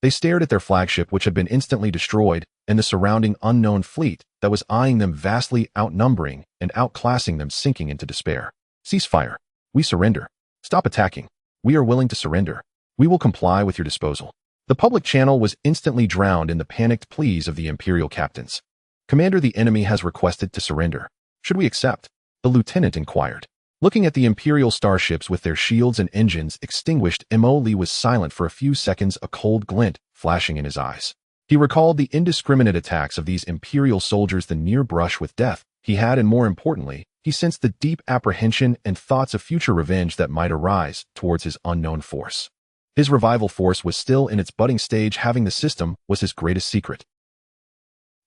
Speaker 1: They stared at their flagship, which had been instantly destroyed, and the surrounding unknown fleet that was eyeing them, vastly outnumbering and outclassing them, sinking into despair. Ceasefire. We surrender. Stop attacking. We are willing to surrender. We will comply with your disposal. The public channel was instantly drowned in the panicked pleas of the Imperial captains. Commander, the enemy has requested to surrender. Should we accept? The lieutenant inquired. Looking at the Imperial starships with their shields and engines extinguished, Emily was silent for a few seconds, a cold glint flashing in his eyes. He recalled the indiscriminate attacks of these Imperial soldiers, the near brush with death he had, and more importantly, he sensed the deep apprehension and thoughts of future revenge that might arise towards his unknown force. His revival force was still in its budding stage. Having the system was his greatest secret.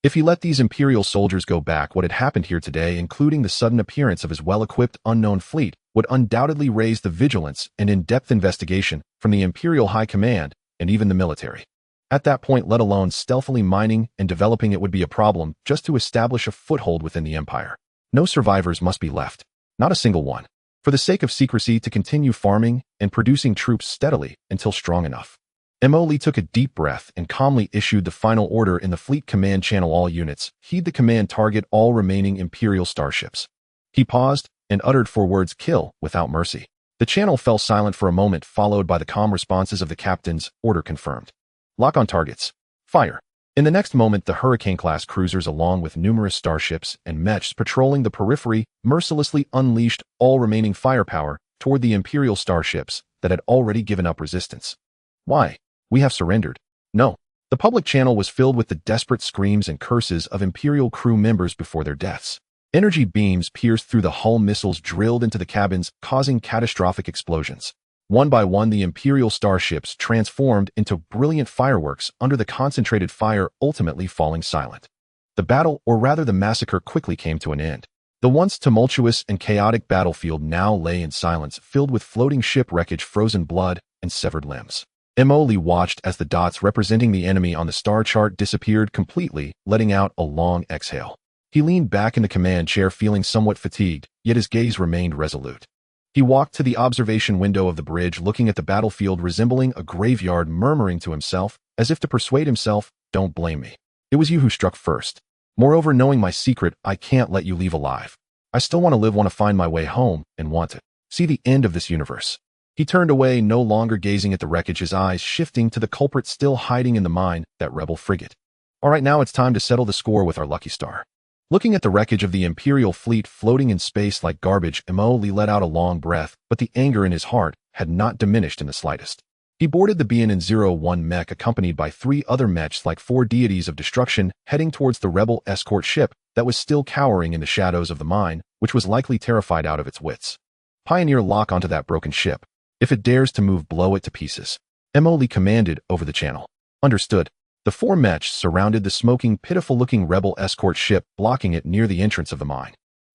Speaker 1: If he let these Imperial soldiers go back, what had happened here today, including the sudden appearance of his well-equipped unknown fleet, would undoubtedly raise the vigilance and in-depth investigation from the Imperial High Command and even the military. At that point, let alone stealthily mining and developing, it would be a problem just to establish a foothold within the Empire. No survivors must be left. Not a single one. For the sake of secrecy, to continue farming and producing troops steadily until strong enough. Emily took a deep breath and calmly issued the final order in the fleet command channel. All units, heed the command, target all remaining Imperial starships. He paused and uttered 4 words: kill without mercy. The channel fell silent for a moment, followed by the calm responses of the captains. Order confirmed. Lock on targets. Fire. In the next moment, the Hurricane-class cruisers, along with numerous starships and mechs patrolling the periphery, mercilessly unleashed all remaining firepower toward the Imperial starships that had already given up resistance. Why? We have surrendered. No. The public channel was filled with the desperate screams and curses of Imperial crew members before their deaths. Energy beams pierced through the hull, missiles drilled into the cabins, causing catastrophic explosions. One by one, the Imperial starships transformed into brilliant fireworks under the concentrated fire, ultimately falling silent. The battle, or rather the massacre, quickly came to an end. The once tumultuous and chaotic battlefield now lay in silence, filled with floating ship wreckage, frozen blood, and severed limbs. Lee watched as the dots representing the enemy on the star chart disappeared completely, letting out a long exhale. He leaned back in the command chair, feeling somewhat fatigued, yet his gaze remained resolute. He walked to the observation window of the bridge, looking at the battlefield resembling a graveyard, murmuring to himself, as if to persuade himself, "Don't blame me. It was you who struck first. Moreover, knowing my secret, I can't let you leave alive. I still want to live, want to find my way home, and want to see the end of this universe." He turned away, no longer gazing at the wreckage, his eyes shifting to the culprit still hiding in the mine, that rebel frigate. All right, now it's time to settle the score with our lucky star. Looking at the wreckage of the Imperial fleet floating in space like garbage, Lee let out a long breath, but the anger in his heart had not diminished in the slightest. He boarded the BN-01 mech, accompanied by 3 other mechs like 4 deities of destruction, heading towards the rebel escort ship that was still cowering in the shadows of the mine, which was likely terrified out of its wits. "Pioneer, lock onto that broken ship. If it dares to move, blow it to pieces," Lee commanded over the channel. "Understood." The 4 mechs surrounded the smoking, pitiful-looking rebel escort ship, blocking it near the entrance of the mine.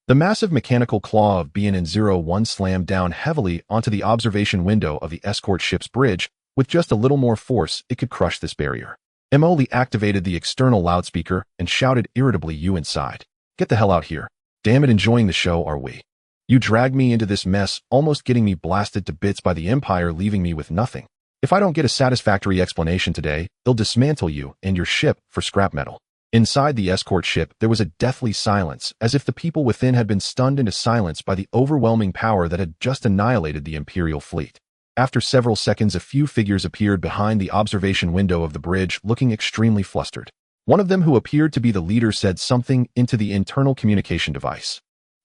Speaker 1: The massive mechanical claw of BN-01 slammed down heavily onto the observation window of the escort ship's bridge. With just a little more force, it could crush this barrier. Lee activated the external loudspeaker and shouted irritably, "You inside. Get the hell out here. Damn it, enjoying the show, are we? You dragged me into this mess, almost getting me blasted to bits by the Empire, leaving me with nothing. If I don't get a satisfactory explanation today, they'll dismantle you and your ship for scrap metal." Inside the escort ship, there was a deathly silence, as if the people within had been stunned into silence by the overwhelming power that had just annihilated the Imperial fleet. After several seconds, a few figures appeared behind the observation window of the bridge, looking extremely flustered. One of them, who appeared to be the leader, said something into the internal communication device.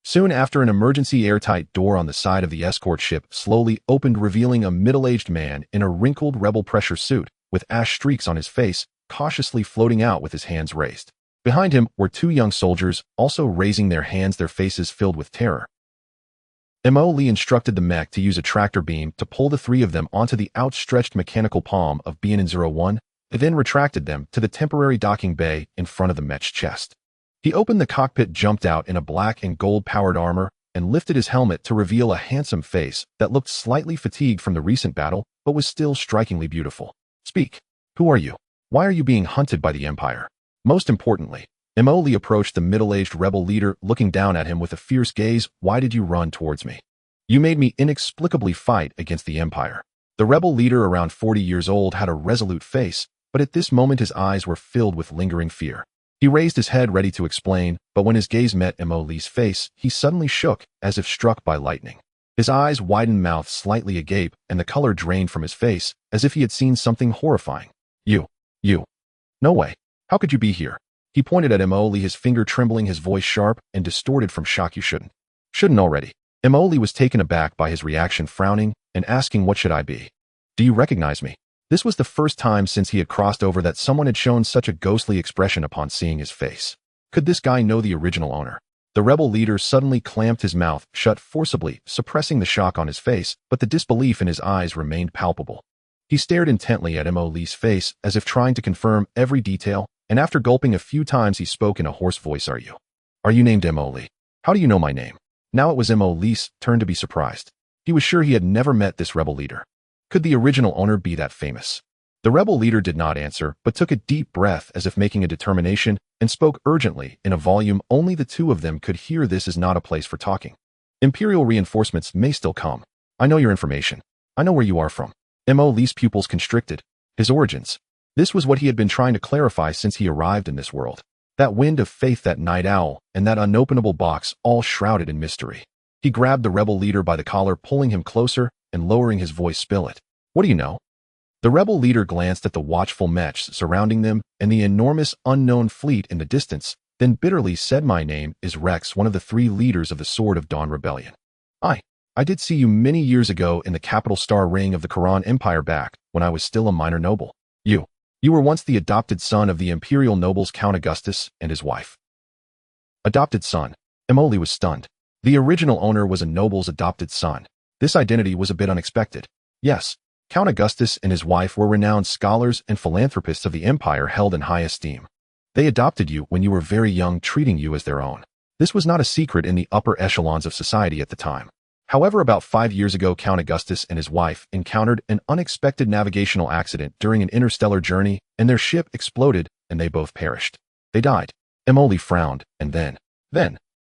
Speaker 1: Soon after, an emergency airtight door on the side of the escort ship slowly opened, revealing a middle-aged man in a wrinkled rebel pressure suit, with ash streaks on his face, cautiously floating out with his hands raised. Behind him were 2 young soldiers, also raising their hands, their faces filled with terror. Lee instructed the mech to use a tractor beam to pull the 3 of them onto the outstretched mechanical palm of BN-01, and then retracted them to the temporary docking bay in front of the mech's chest. He opened the cockpit, jumped out in a black and gold-powered armor, and lifted his helmet to reveal a handsome face that looked slightly fatigued from the recent battle, but was still strikingly beautiful. "Speak. Who are you? Why are you being hunted by the Empire? Most importantly," Lee approached the middle-aged rebel leader, looking down at him with a fierce gaze, "why did you run towards me? You made me inexplicably fight against the Empire." The rebel leader, around 40 years old, had a resolute face, but at this moment his eyes were filled with lingering fear. He raised his head, ready to explain, but when his gaze met Lee's face, he suddenly shook, as if struck by lightning. His eyes widened, mouth slightly agape, and the color drained from his face, as if he had seen something horrifying. You. No way. How could you be here?" He pointed at Lee, his finger trembling, his voice sharp and distorted from shock. "You shouldn't already." Lee was taken aback by his reaction, frowning and asking, "What should I be? Do you recognize me?" This was the first time since he had crossed over that someone had shown such a ghostly expression upon seeing his face. Could this guy know the original owner? The rebel leader suddenly clamped his mouth shut forcibly, suppressing the shock on his face, but the disbelief in his eyes remained palpable. He stared intently at Lee's face, as if trying to confirm every detail, and after gulping a few times, he spoke in a hoarse voice, Are you named Lee? How do you know my name?" Now it was Lee's turn to be surprised. He was sure he had never met this rebel leader. Could the original owner be that famous? The rebel leader did not answer, but took a deep breath as if making a determination, and spoke urgently, in a volume only the 2 of them could hear. "This is not a place for talking. Imperial reinforcements may still come. I know your information. I know where you are from." Lee's pupils constricted. His origins. This was what he had been trying to clarify since he arrived in this world. That wind of faith, that night owl, and that unopenable box, all shrouded in mystery. He grabbed the rebel leader by the collar, pulling him closer and lowering his voice, "Spill it. What do you know?" The rebel leader glanced at the watchful mechs surrounding them and the enormous unknown fleet in the distance, then bitterly said, "My name is Rex, one of the 3 leaders of the Sword of Dawn Rebellion. I did see you many years ago in the capital star ring of the Quran Empire, back when I was still a minor noble. You were once the adopted son of the imperial nobles Count Augustus and his wife." Adopted son? Lee was stunned. The original owner was a noble's adopted son. This identity was a bit unexpected. Yes, Count Augustus and his wife were renowned scholars and philanthropists of the empire held in high esteem. They adopted you when you were very young, treating you as their own. This was not a secret in the upper echelons of society at the time. However, about 5 years ago, Count Augustus and his wife encountered an unexpected navigational accident during an interstellar journey, and their ship exploded, and they both perished. They died. Emily frowned, and then,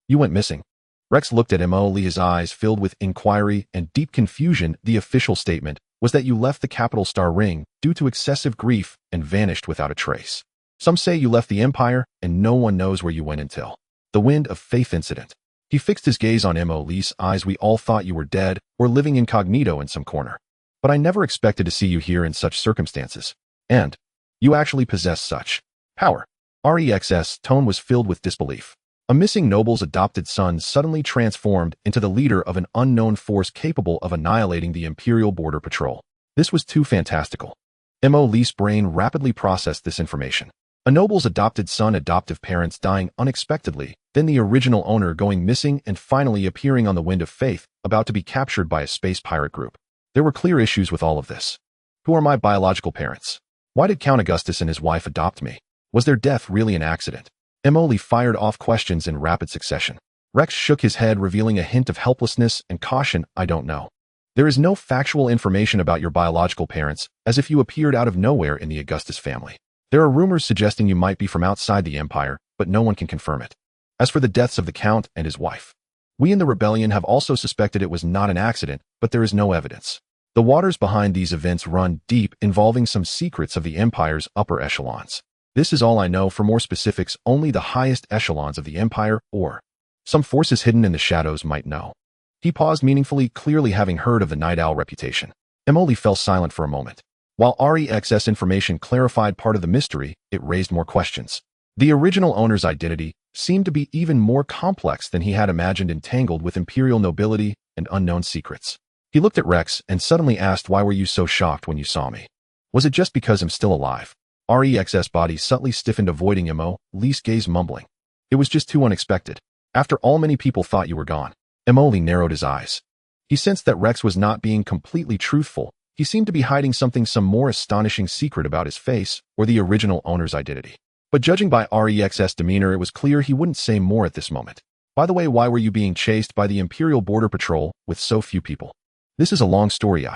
Speaker 1: you went missing. Rex looked at Emily, his eyes filled with inquiry and deep confusion. The official statement was that you left the capital star ring due to excessive grief and vanished without a trace. Some say you left the empire, and no one knows where you went until the Wind of Faith incident. He fixed his gaze on Emily's eyes. We all thought you were dead or living incognito in some corner. But I never expected to see you here in such circumstances. And you actually possess such power. Rex's tone was filled with disbelief. A missing noble's adopted son suddenly transformed into the leader of an unknown force capable of annihilating the Imperial Border Patrol. This was too fantastical. Emily's brain rapidly processed this information. A noble's adopted son, adoptive parents dying unexpectedly, then the original owner going missing and finally appearing on the Wind of Faith, about to be captured by a space pirate group. There were clear issues with all of this. Who are my biological parents? Why did Count Augustus and his wife adopt me? Was their death really an accident? Emily fired off questions in rapid succession. Rex shook his head, revealing a hint of helplessness and caution. I don't know. There is no factual information about your biological parents, as if you appeared out of nowhere in the Augustus family. There are rumors suggesting you might be from outside the empire, but no one can confirm it. As for the deaths of the Count and his wife, we in the rebellion have also suspected it was not an accident, but there is no evidence. The waters behind these events run deep, involving some secrets of the empire's upper echelons. This is all I know. For more specifics, only the highest echelons of the empire or some forces hidden in the shadows might know. He paused meaningfully, clearly having heard of the Night Owl reputation. Emily fell silent for a moment. While Rex's information clarified part of the mystery, it raised more questions. The original owner's identity seemed to be even more complex than he had imagined, entangled with imperial nobility and unknown secrets. He looked at Rex and suddenly asked, why were you so shocked when you saw me? Was it just because I'm still alive? Rex's body subtly stiffened, avoiding Emily's gaze, mumbling. It was just too unexpected. After all, many people thought you were gone. Emily narrowed his eyes. He sensed that Rex was not being completely truthful. He seemed to be hiding something, some more astonishing secret about his face or the original owner's identity. But judging by Rex's demeanor, it was clear he wouldn't say more at this moment. By the way, why were you being chased by the Imperial Border Patrol with so few people? This is a long story.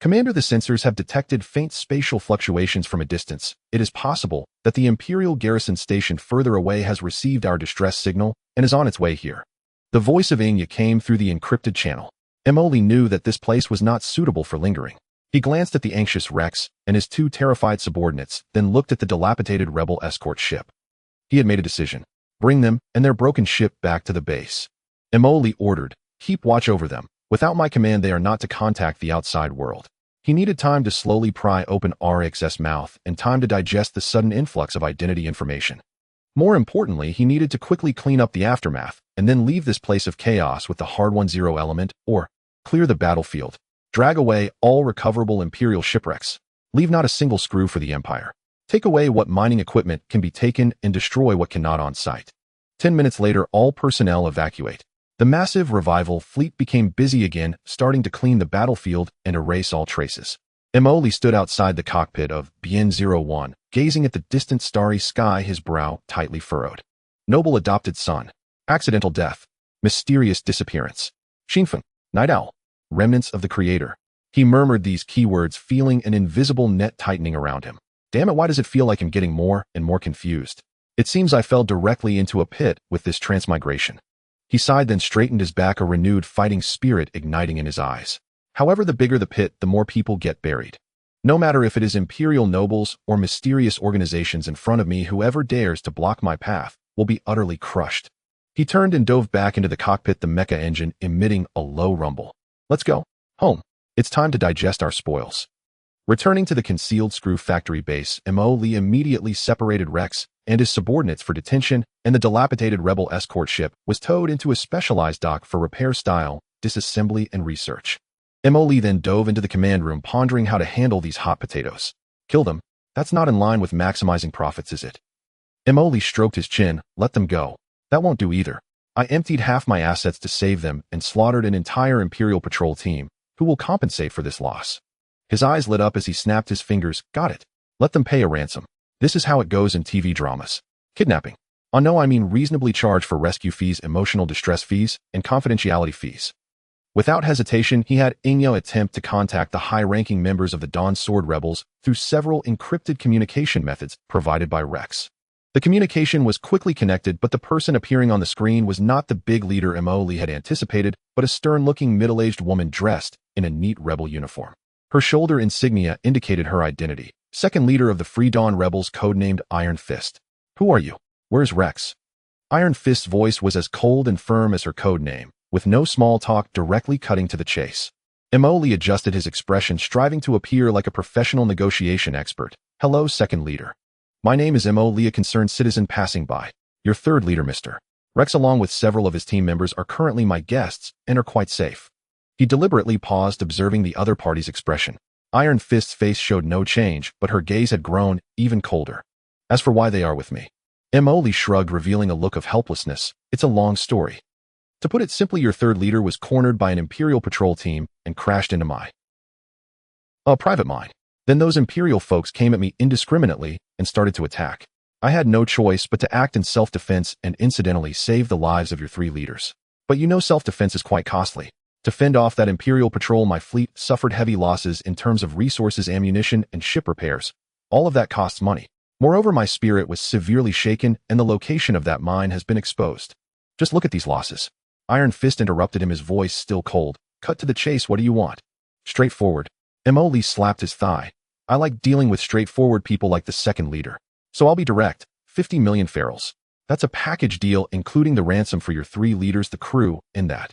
Speaker 1: Commander, the sensors have detected faint spatial fluctuations from a distance. It is possible that the Imperial garrison station further away has received our distress signal and is on its way here. The voice of Inya came through the encrypted channel. Emily knew that this place was not suitable for lingering. He glanced at the anxious Rex and his two terrified subordinates, then looked at the dilapidated rebel escort ship. He had made a decision. Bring them and their broken ship back to the base. Emily ordered, keep watch over them. Without my command, they are not to contact the outside world. He needed time to slowly pry open Rex's mouth and time to digest the sudden influx of identity information. More importantly, he needed to quickly clean up the aftermath and then leave this place of chaos with the hard 1-0 element, or clear the battlefield. Drag away all recoverable Imperial shipwrecks. Leave not a single screw for the Empire. Take away what mining equipment can be taken and destroy what cannot on site. 10 minutes later, all personnel evacuate. The massive revival fleet became busy again, starting to clean the battlefield and erase all traces. Emoli stood outside the cockpit of Bien-01, gazing at the distant starry sky, his brow tightly furrowed. Noble adopted son. Accidental death. Mysterious disappearance. Shinfeng. Night Owl. Remnants of the Creator. He murmured these keywords, feeling an invisible net tightening around him. Damn it, why does it feel like I'm getting more and more confused? It seems I fell directly into a pit with this transmigration. He sighed, then straightened his back, a renewed fighting spirit igniting in his eyes. However, the bigger the pit, the more people get buried. No matter if it is imperial nobles or mysterious organizations in front of me, whoever dares to block my path will be utterly crushed. He turned and dove back into the cockpit, the mecha engine emitting a low rumble. Let's go. Home. It's time to digest our spoils. Returning to the concealed screw factory base, Emoli immediately separated Rex and his subordinates for detention, and the dilapidated rebel escort ship was towed into a specialized dock for repair, style, disassembly, and research. Emoli then dove into the command room, pondering how to handle these hot potatoes. Kill them? That's not in line with maximizing profits, is it? Emoli stroked his chin. Let them go. That won't do either. I emptied half my assets to save them and slaughtered an entire Imperial Patrol team. Who will compensate for this loss? His eyes lit up as he snapped his fingers. Got it. Let them pay a ransom. This is how it goes in TV dramas. Kidnapping. Oh no, I mean reasonably charged for rescue fees, emotional distress fees, and confidentiality fees. Without hesitation, he had Inyo attempt to contact the high-ranking members of the Dawn Sword Rebels through several encrypted communication methods provided by Rex. The communication was quickly connected, but the person appearing on the screen was not the big leader Emily had anticipated, but a stern-looking middle-aged woman dressed in a neat rebel uniform. Her shoulder insignia indicated her identity. Second leader of the Free Dawn Rebels, codenamed Iron Fist. Who are you? Where's Rex? Iron Fist's voice was as cold and firm as her code name, with no small talk, directly cutting to the chase. Emily adjusted his expression, striving to appear like a professional negotiation expert. Hello, second leader. My name is Emily, a concerned citizen passing by. Your third leader, Mr. Rex, along with several of his team members, are currently my guests and are quite safe. He deliberately paused, observing the other party's expression. Iron Fist's face showed no change, but her gaze had grown even colder. As for why they are with me, Emily shrugged, revealing a look of helplessness. It's a long story. To put it simply, your third leader was cornered by an Imperial patrol team and crashed into my private mine. Then those Imperial folks came at me indiscriminately and started to attack. I had no choice but to act in self-defense and incidentally save the lives of your three leaders. But you know self-defense is quite costly. To fend off that Imperial patrol, my fleet suffered heavy losses in terms of resources, ammunition, and ship repairs. All of that costs money. Moreover, my spirit was severely shaken, and the location of that mine has been exposed. Just look at these losses. Iron Fist interrupted him, his voice still cold. Cut to the chase, what do you want? Straightforward. Emily slapped his thigh. I like dealing with straightforward people like the second leader. So I'll be direct. 50 million ferals. That's a package deal, including the ransom for your three leaders, the crew, and that.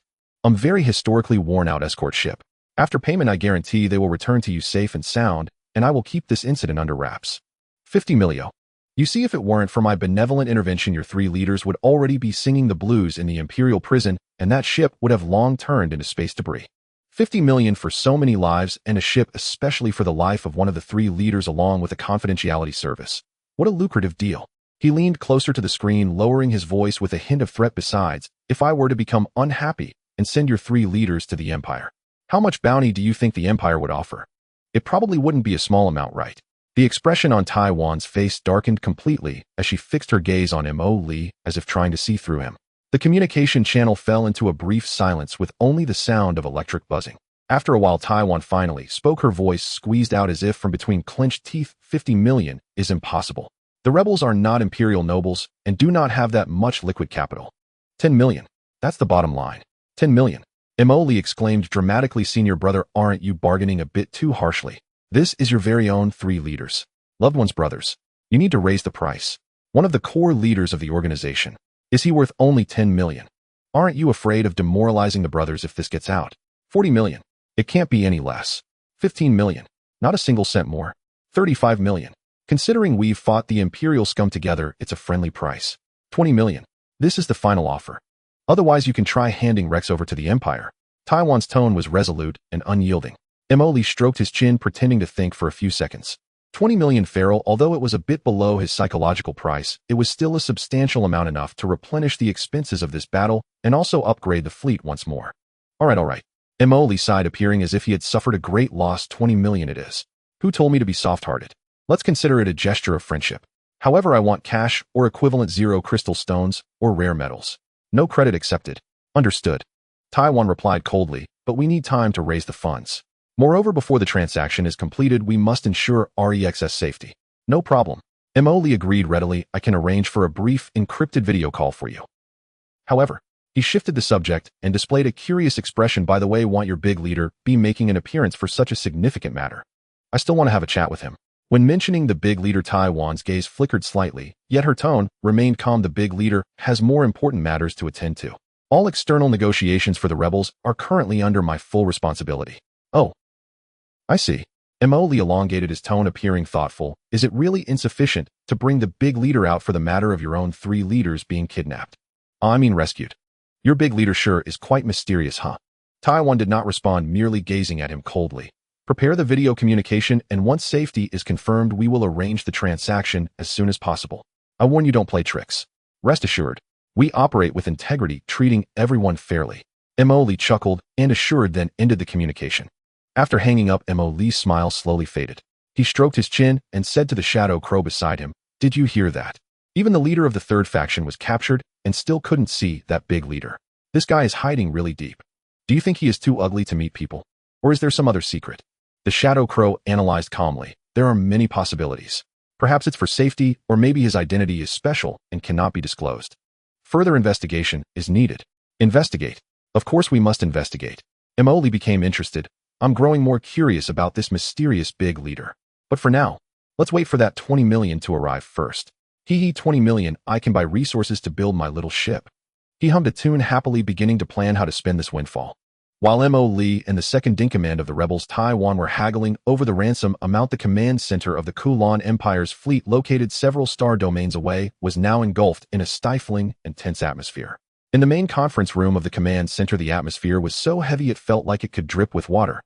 Speaker 1: Very historically worn-out escort ship. After payment, I guarantee they will return to you safe and sound, and I will keep this incident under wraps. 50 millio. You see, if it weren't for my benevolent intervention, your three leaders would already be singing the blues in the Imperial prison, and that ship would have long turned into space debris. 50 million for so many lives and a ship, especially for the life of one of the three leaders, along with a confidentiality service. What a lucrative deal. He leaned closer to the screen, lowering his voice with a hint of threat. Besides, if I were to become unhappy and send your three leaders to the Empire, how much bounty do you think the Empire would offer? It probably wouldn't be a small amount, right? The expression on Taiwan's face darkened completely as she fixed her gaze on Emily, as if trying to see through him. The communication channel fell into a brief silence with only the sound of electric buzzing. After a while, Taiwan finally spoke, her voice squeezed out as if from between clenched teeth. 50 million is impossible. The rebels are not Imperial nobles and do not have that much liquid capital. 10 million. That's the bottom line. 10 million. Emily exclaimed dramatically. Senior brother, aren't you bargaining a bit too harshly? This is your very own three leaders. Loved ones, brothers. You need to raise the price. One of the core leaders of the organization. Is he worth only 10 million? Aren't you afraid of demoralizing the brothers if this gets out? 40 million. It can't be any less. 15 million. Not a single cent more. 35 million. Considering we've fought the Imperial scum together, it's a friendly price. 20 million. This is the final offer. Otherwise, you can try handing Rex over to the Empire. Taiwan's tone was resolute and unyielding. Emily stroked his chin, pretending to think for a few seconds. 20 million feral, although it was a bit below his psychological price, it was still a substantial amount, enough to replenish the expenses of this battle and also upgrade the fleet once more. All right. Emily sighed, appearing as if he had suffered a great loss. 20 million it is. Who told me to be soft-hearted? Let's consider it a gesture of friendship. However, I want cash or equivalent 0 crystal stones or rare metals. No credit accepted. Understood. Taiwan replied coldly, but we need time to raise the funds. Moreover, before the transaction is completed, we must ensure REX's safety. No problem. Emily agreed readily. I can arrange for a brief, encrypted video call for you. However, he shifted the subject and displayed a curious expression. By the way, want your big leader be making an appearance for such a significant matter? I still want to have a chat with him. When mentioning the big leader, Taiwan's gaze flickered slightly, yet her tone remained calm. The big leader has more important matters to attend to. All external negotiations for the rebels are currently under my full responsibility. Oh. I see. Emily elongated his tone, appearing thoughtful. Is it really insufficient to bring the big leader out for the matter of your own three leaders being kidnapped? I mean rescued. Your big leader sure is quite mysterious, huh? Taiwan did not respond, merely gazing at him coldly. Prepare the video communication, and once safety is confirmed, we will arrange the transaction as soon as possible. I warn you, don't play tricks. Rest assured, we operate with integrity, treating everyone fairly. Emily chuckled and assured, then ended the communication. After hanging up, Mo Lee's smile slowly faded. He stroked his chin and said to the shadow crow beside him, "Did you hear that? Even the leader of the third faction was captured and still couldn't see that big leader. This guy is hiding really deep. Do you think he is too ugly to meet people? Or is there some other secret?" The shadow crow analyzed calmly. "There are many possibilities. Perhaps it's for safety, or maybe his identity is special and cannot be disclosed. Further investigation is needed." "Investigate? Of course we must investigate." Emoli became interested. "I'm growing more curious about this mysterious big leader. But for now, let's wait for that 20 million to arrive first. Hee 20 million, I can buy resources to build my little ship." He hummed a tune happily, beginning to plan how to spend this windfall. While M.O. Lee and the second-in-command of the rebels Taiwan were haggling over the ransom amount, the command center of the Kulon Empire's fleet, located several star domains away, was now engulfed in a stifling and tense atmosphere. In the main conference room of the command center, the atmosphere was so heavy it felt like it could drip with water.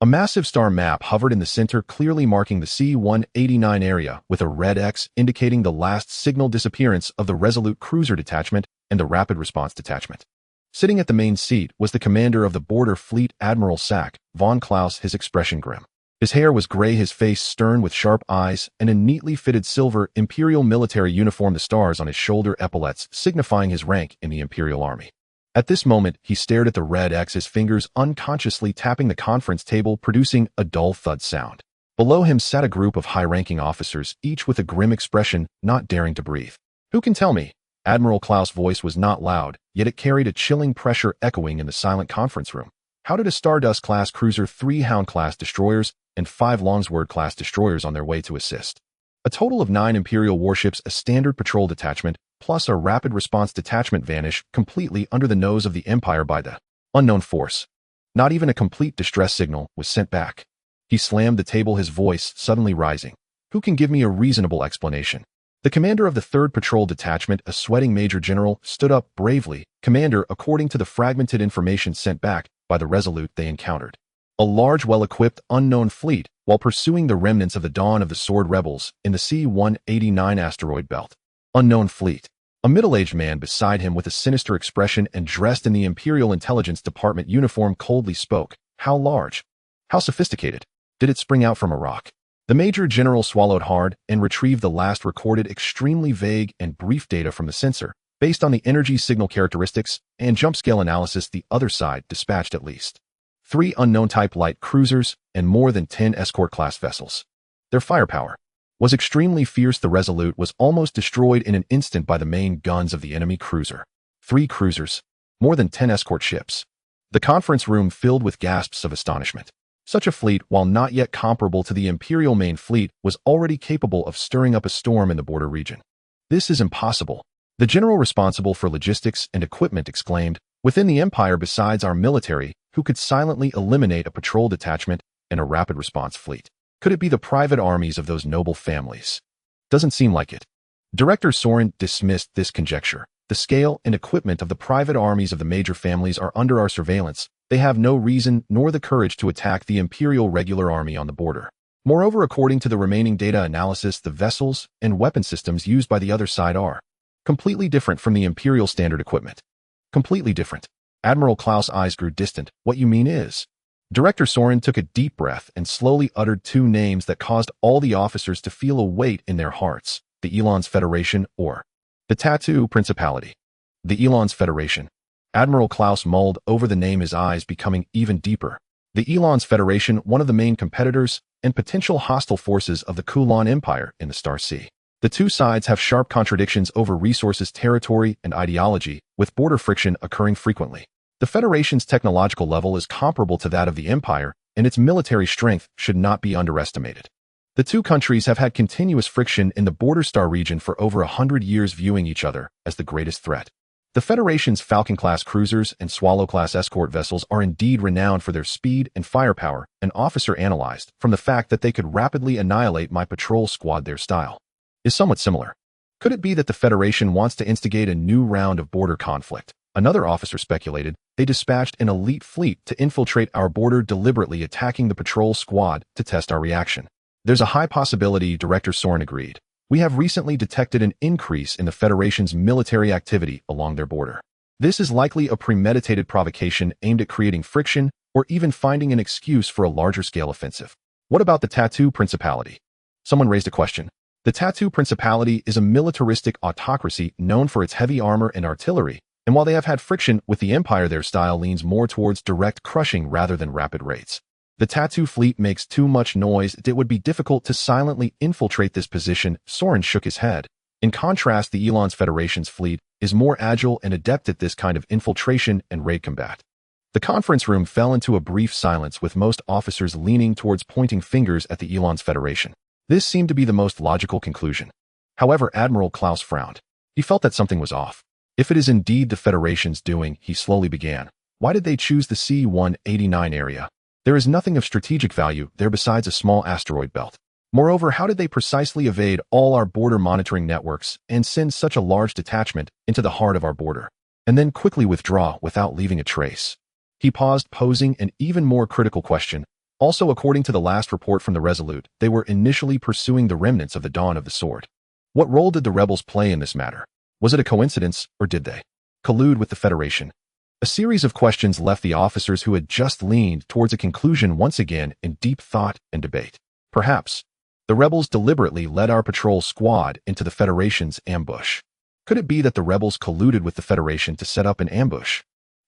Speaker 1: A massive star map hovered in the center, clearly marking the C-189 area, with a red X indicating the last signal disappearance of the Resolute Cruiser Detachment and the Rapid Response Detachment. Sitting at the main seat was the commander of the border fleet, Admiral Sack von Klaus, his expression grim. His hair was gray, his face stern with sharp eyes, and a neatly fitted silver Imperial military uniform, the stars on his shoulder epaulets signifying his rank in the Imperial Army. At this moment, he stared at the red X, his fingers unconsciously tapping the conference table, producing a dull thud sound. Below him sat a group of high-ranking officers, each with a grim expression, not daring to breathe. "Who can tell me?" Admiral Klaus' voice was not loud, yet it carried a chilling pressure echoing in the silent conference room. "How did a Stardust-class cruiser, 3 Hound-class destroyers, and 5 Longsword-class destroyers on their way to assist? A total of 9 Imperial warships, a standard patrol detachment, plus a rapid response detachment vanish completely under the nose of the Empire by the unknown force. Not even a complete distress signal was sent back." He slammed the table, his voice suddenly rising. "Who can give me a reasonable explanation?" The commander of the 3rd Patrol Detachment, a sweating Major General, stood up bravely. "Commander, according to the fragmented information sent back by the Resolute, they encountered a large, well-equipped, unknown fleet while pursuing the remnants of the dawn of the Sword Rebels in the C-189 asteroid belt." Unknown fleet. A middle-aged man beside him with a sinister expression and dressed in the Imperial Intelligence Department uniform coldly spoke. "How large? How sophisticated? Did it spring out from a rock?" The Major General swallowed hard and retrieved the last recorded extremely vague and brief data from the sensor. Based on the energy signal characteristics and jump scale analysis, the other side dispatched at least 3 unknown-type light cruisers and more than 10 escort-class vessels. Their firepower was extremely fierce. The Resolute was almost destroyed in an instant by the main guns of the enemy cruiser. 3 cruisers, more than 10 escort ships. The conference room filled with gasps of astonishment. Such a fleet, while not yet comparable to the Imperial main fleet, was already capable of stirring up a storm in the border region. "This is impossible," the general responsible for logistics and equipment exclaimed. "Within the Empire, besides our military, who could silently eliminate a patrol detachment and a rapid response fleet? Could it be the private armies of those noble families?" "Doesn't seem like it." Director Soren dismissed this conjecture. "The scale and equipment of the private armies of the major families are under our surveillance. They have no reason nor the courage to attack the Imperial regular army on the border. Moreover, according to the remaining data analysis, the vessels and weapon systems used by the other side are completely different from the Imperial standard equipment." "Completely different." Admiral Klaus' eyes grew distant. "What you mean is?" Director Soren took a deep breath and slowly uttered 2 names that caused all the officers to feel a weight in their hearts. "The Elon's Federation," or "the Tattoo Principality." "The Elon's Federation." Admiral Klaus mulled over the name, his eyes becoming even deeper. The Elon's Federation, one of the main competitors and potential hostile forces of the Kulon Empire in the Star Sea. The 2 sides have sharp contradictions over resources, territory, and ideology, with border friction occurring frequently. The Federation's technological level is comparable to that of the Empire, and its military strength should not be underestimated. The 2 countries have had continuous friction in the border star region for over 100 years, viewing each other as the greatest threat. The Federation's Falcon-class cruisers and Swallow-class escort vessels are indeed renowned for their speed and firepower, an officer analyzed, from the fact that they could rapidly annihilate my patrol squad. Their style is somewhat similar. Could it be that the Federation wants to instigate a new round of border conflict? Another officer speculated. They dispatched an elite fleet to infiltrate our border, deliberately attacking the patrol squad to test our reaction. There's a high possibility, Director Soren agreed. We have recently detected an increase in the Federation's military activity along their border. This is likely a premeditated provocation aimed at creating friction or even finding an excuse for a larger-scale offensive. What about the Tattoo Principality? Someone raised a question. The Tattoo Principality is a militaristic autocracy known for its heavy armor and artillery, and while they have had friction with the Empire, their style leans more towards direct crushing rather than rapid raids. The Tattoo fleet makes too much noise. It would be difficult to silently infiltrate this position. Soren shook his head. In contrast, the Elon's Federation's fleet is more agile and adept at this kind of infiltration and raid combat. The conference room fell into a brief silence, with most officers leaning towards pointing fingers at the Elon's Federation. This seemed to be the most logical conclusion. However, Admiral Klaus frowned. He felt that something was off. If it is indeed the Federation's doing, he slowly began. Why did they choose the C-189 area? There is nothing of strategic value there besides a small asteroid belt. Moreover, how did they precisely evade all our border monitoring networks and send such a large detachment into the heart of our border, and then quickly withdraw without leaving a trace? He paused, posing an even more critical question. Also, according to the last report from the Resolute, they were initially pursuing the remnants of the Dawn of the Sword. What role did the rebels play in this matter? Was it a coincidence, or did they collude with the Federation? A series of questions left the officers who had just leaned towards a conclusion once again in deep thought and debate. Perhaps the rebels deliberately led our patrol squad into the Federation's ambush. Could it be that the rebels colluded with the Federation to set up an ambush?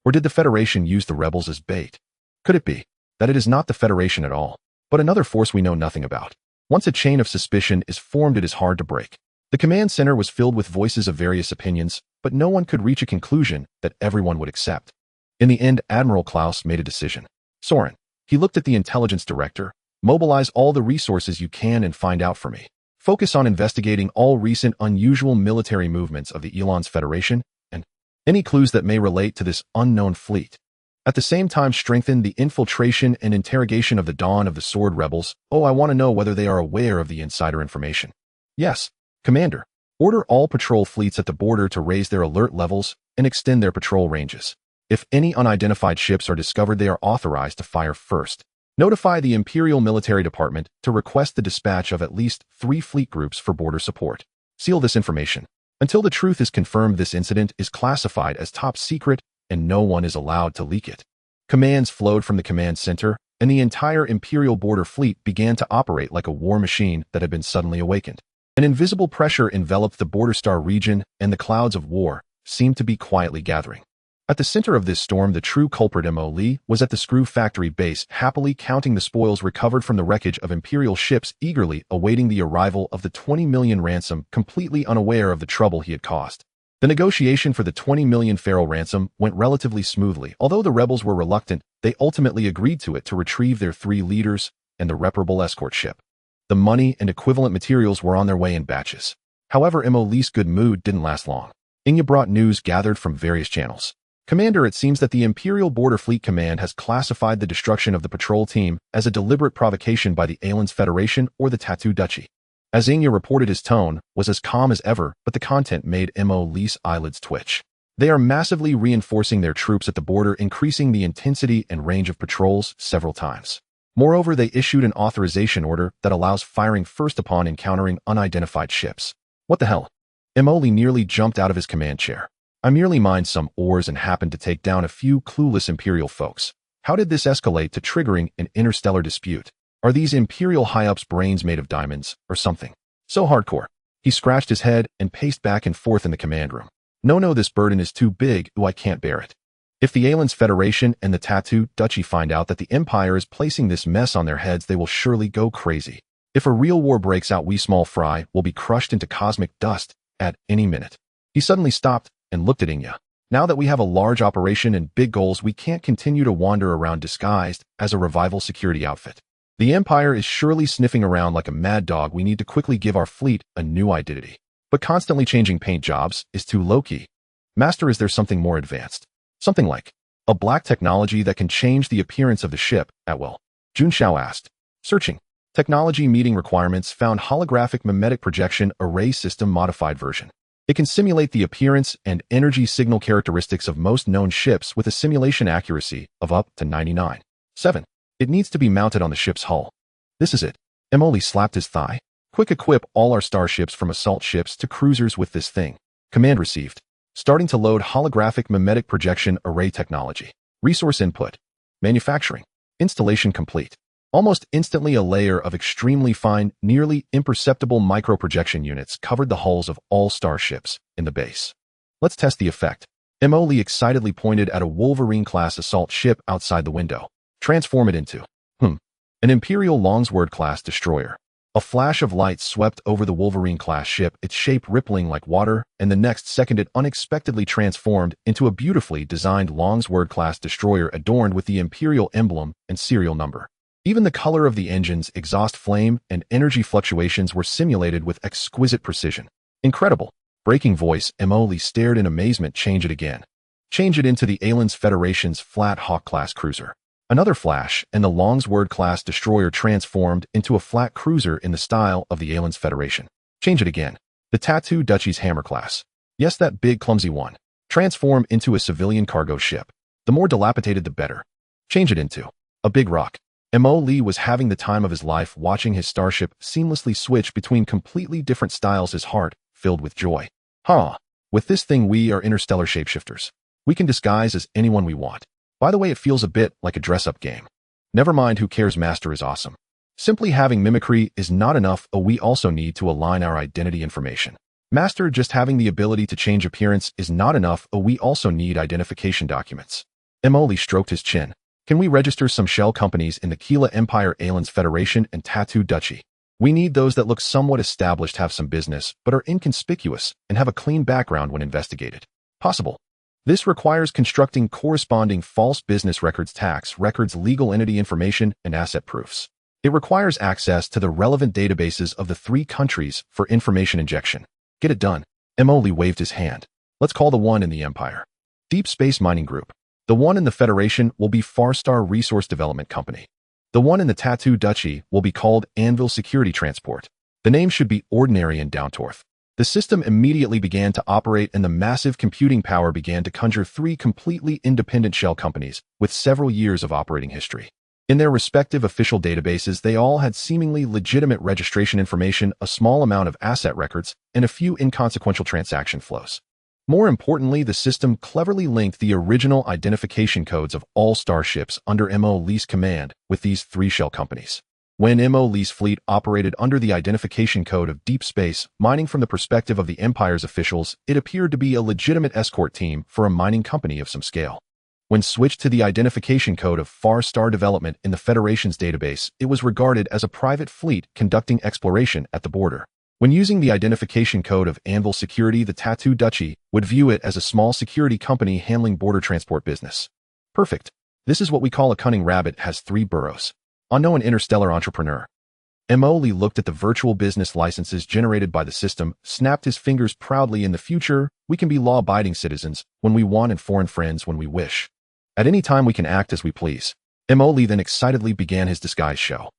Speaker 1: Or did the Federation use the rebels as bait? Could it be that it is not the Federation at all, but another force we know nothing about? Once a chain of suspicion is formed, it is hard to break. The command center was filled with voices of various opinions, but no one could reach a conclusion that everyone would accept. In the end, Admiral Klaus made a decision. Soren, he looked at the intelligence director. Mobilize all the resources you can and find out for me. Focus on investigating all recent unusual military movements of the Elon's Federation and any clues that may relate to this unknown fleet. At the same time, strengthen the infiltration and interrogation of the Dawn of the Sword rebels. Oh, I want to know whether they are aware of the insider information. Yes, Commander. Order all patrol fleets at the border to raise their alert levels and extend their patrol ranges. If any unidentified ships are discovered, they are authorized to fire first. Notify the Imperial Military Department to request the dispatch of at least 3 fleet groups for border support. Seal this information. Until the truth is confirmed, this incident is classified as top secret and no one is allowed to leak it. Commands flowed from the command center, and the entire Imperial border fleet began to operate like a war machine that had been suddenly awakened. An invisible pressure enveloped the border star region, and the clouds of war seemed to be quietly gathering. At the center of this storm, the true culprit Mo Lee was at the screw factory base, happily counting the spoils recovered from the wreckage of Imperial ships, eagerly awaiting the arrival of the 20 million ransom, completely unaware of the trouble he had caused. The negotiation for the 20 million feral ransom went relatively smoothly. Although the rebels were reluctant, they ultimately agreed to it to retrieve their 3 leaders and the reparable escort ship. The money and equivalent materials were on their way in batches. However, Mo Lee's good mood didn't last long. Inya brought news gathered from various channels. Commander, it seems that the Imperial Border Fleet Command has classified the destruction of the patrol team as a deliberate provocation by the Elon's Federation or the Tattoo Duchy. As Inya reported, his tone was as calm as ever, but the content made Mo Lee's eyelids twitch. They are massively reinforcing their troops at the border, increasing the intensity and range of patrols several times. Moreover, they issued an authorization order that allows firing first upon encountering unidentified ships. What the hell? Mo Lee nearly jumped out of his command chair. I merely mined some ores and happened to take down a few clueless Imperial folks. How did this escalate to triggering an interstellar dispute? Are these Imperial high-ups brains made of diamonds, or something? So hardcore. He scratched his head and paced back and forth in the command room. No, this burden is too big. I can't bear it. If the Elon's Federation and the Tattoo Duchy find out that the Empire is placing this mess on their heads, they will surely go crazy. If a real war breaks out, we small fry will be crushed into cosmic dust at any minute. He suddenly stopped and looked at Inya. Now that we have a large operation and big goals, we can't continue to wander around disguised as a revival security outfit. The Empire is surely sniffing around like a mad dog. We need to quickly give our fleet a new identity. But constantly changing paint jobs is too low-key. Master, is there something more advanced? Something like a black technology that can change the appearance of the ship at will? Jun Xiao asked. Searching. Technology meeting requirements found holographic mimetic projection array system modified version. It can simulate the appearance and energy signal characteristics of most known ships with a simulation accuracy of up to 99.7. It needs to be mounted on the ship's hull. This is it. Emoli slapped his thigh. Quick, equip all our starships from assault ships to cruisers with this thing. Command received. Starting to load holographic mimetic projection array technology. Resource input. Manufacturing. Installation complete. Almost instantly, a layer of extremely fine, nearly imperceptible micro-projection units covered the hulls of all starships in the base. Let's test the effect. Emily excitedly pointed at a Wolverine-class assault ship outside the window. Transform it into, an Imperial Longsword-class destroyer. A flash of light swept over the Wolverine-class ship, its shape rippling like water, and the next second it unexpectedly transformed into a beautifully designed Longsword-class destroyer adorned with the Imperial emblem and serial number. Even the color of the engine's exhaust flame and energy fluctuations were simulated with exquisite precision. Incredible. Breaking voice, Emily stared in amazement. Change it again. Change it into the Aliens Federation's Flat Hawk-class cruiser. Another flash, and the Longsword-class destroyer transformed into a flat cruiser in the style of the Aliens Federation. Change it again. The Tattoo Duchy's Hammer class. Yes, that big clumsy one. Transform into a civilian cargo ship. The more dilapidated the better. Change it into a big rock. Mo Lee was having the time of his life watching his starship seamlessly switch between completely different styles, his heart filled with joy. With this thing we are interstellar shapeshifters. We can disguise as anyone we want. By the way, it feels a bit like a dress-up game. Never mind who cares, Master is awesome. Simply having mimicry is not enough, we also need to align our identity information. Master, just having the ability to change appearance is not enough, we also need identification documents. Emily stroked his chin. Can we register some shell companies in the Keela Empire, Aliens Federation, and Tattoo Duchy? We need those that look somewhat established, have some business, but are inconspicuous, and have a clean background when investigated. Possible. This requires constructing corresponding false business records, tax records, legal entity information, and asset proofs. It requires access to the relevant databases of the 3 countries for information injection. Get it done. Emily waved his hand. Let's call the one in the Empire Deep Space Mining Group. The one in the Federation will be Farstar Resource Development Company. The one in the Tattoo Duchy will be called Anvil Security Transport. The name should be ordinary and down to earth. The system immediately began to operate, and the massive computing power began to conjure 3 completely independent shell companies with several years of operating history. In their respective official databases, they all had seemingly legitimate registration information, a small amount of asset records, and a few inconsequential transaction flows. More importantly, the system cleverly linked the original identification codes of all starships under Mo Lee's command with these 3 shell companies. When Mo Lee's fleet operated under the identification code of Deep Space Mining, from the perspective of the Empire's officials, it appeared to be a legitimate escort team for a mining company of some scale. When switched to the identification code of Farstar Development in the Federation's database, it was regarded as a private fleet conducting exploration at the border. When using the identification code of Anvil Security, the Tattoo Duchy would view it as a small security company handling border transport business. Perfect. This is what we call a cunning rabbit has 3 burrows. Unknown interstellar entrepreneur. Emoli looked at the virtual business licenses generated by the system, snapped his fingers proudly. In the future, we can be law-abiding citizens when we want and foreign friends when we wish. At any time we can act as we please. Emoli then excitedly began his disguise show.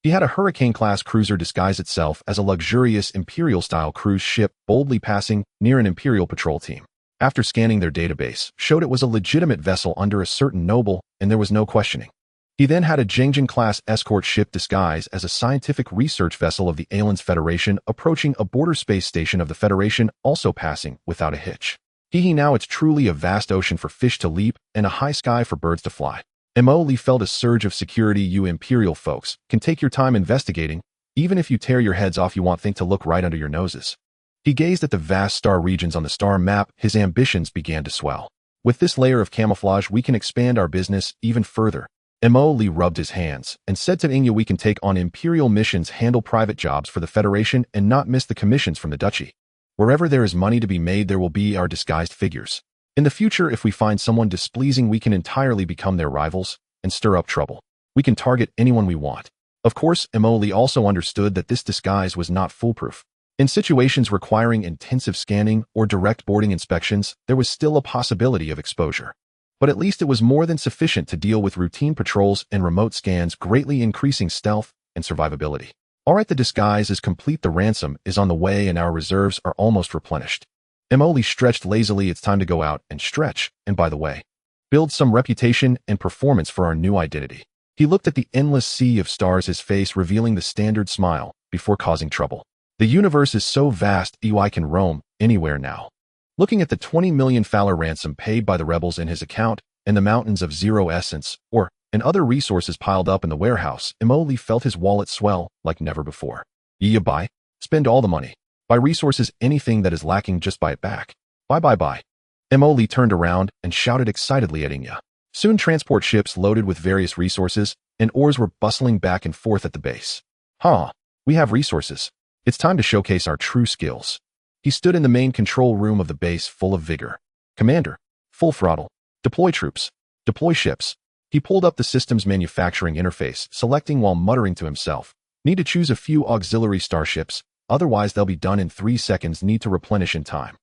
Speaker 1: He had a Hurricane-class cruiser disguise itself as a luxurious Imperial-style cruise ship, boldly passing near an Imperial patrol team. After scanning their database, showed it was a legitimate vessel under a certain noble, and there was no questioning. He then had a Jengjin-class escort ship disguise as a scientific research vessel of the Aliens Federation approaching a border space station of the Federation, also passing without a hitch. Now it's truly a vast ocean for fish to leap and a high sky for birds to fly. Emoli felt a surge of security. You Imperial folks can take your time investigating. Even if you tear your heads off, you want things to look right under your noses. He gazed at the vast star regions on the star map. His ambitions began to swell. With this layer of camouflage, we can expand our business even further. Emoli rubbed his hands and said to Inya, we can take on Imperial missions, handle private jobs for the Federation, and not miss the commissions from the Duchy. Wherever there is money to be made, there will be our disguised figures. In the future, if we find someone displeasing, we can entirely become their rivals and stir up trouble. We can target anyone we want. Of course, Emoli also understood that this disguise was not foolproof. In situations requiring intensive scanning or direct boarding inspections, there was still a possibility of exposure. But at least it was more than sufficient to deal with routine patrols and remote scans, greatly increasing stealth and survivability. All right, the disguise is complete. The ransom is on the way and our reserves are almost replenished. Emoli stretched lazily. It's time to go out and stretch, and by the way, build some reputation and performance for our new identity. He looked at the endless sea of stars, his face revealing the standard smile before causing trouble. The universe is so vast, I can roam anywhere now. Looking at the 20 million Fowler ransom paid by the rebels in his account and the mountains of zero essence, and other resources piled up in the warehouse, Emoli felt his wallet swell like never before. Yeah, buy. Spend all the money. Buy resources, anything that is lacking, just buy it back. Buy. Emoli turned around and shouted excitedly at Inya. Soon transport ships loaded with various resources and ores were bustling back and forth at the base. We have resources. It's time to showcase our true skills. He stood in the main control room of the base full of vigor. Commander, full throttle. Deploy troops. Deploy ships. He pulled up the system's manufacturing interface, selecting while muttering to himself. Need to choose a few auxiliary starships, otherwise they'll be done in 3 seconds. Need to replenish in time.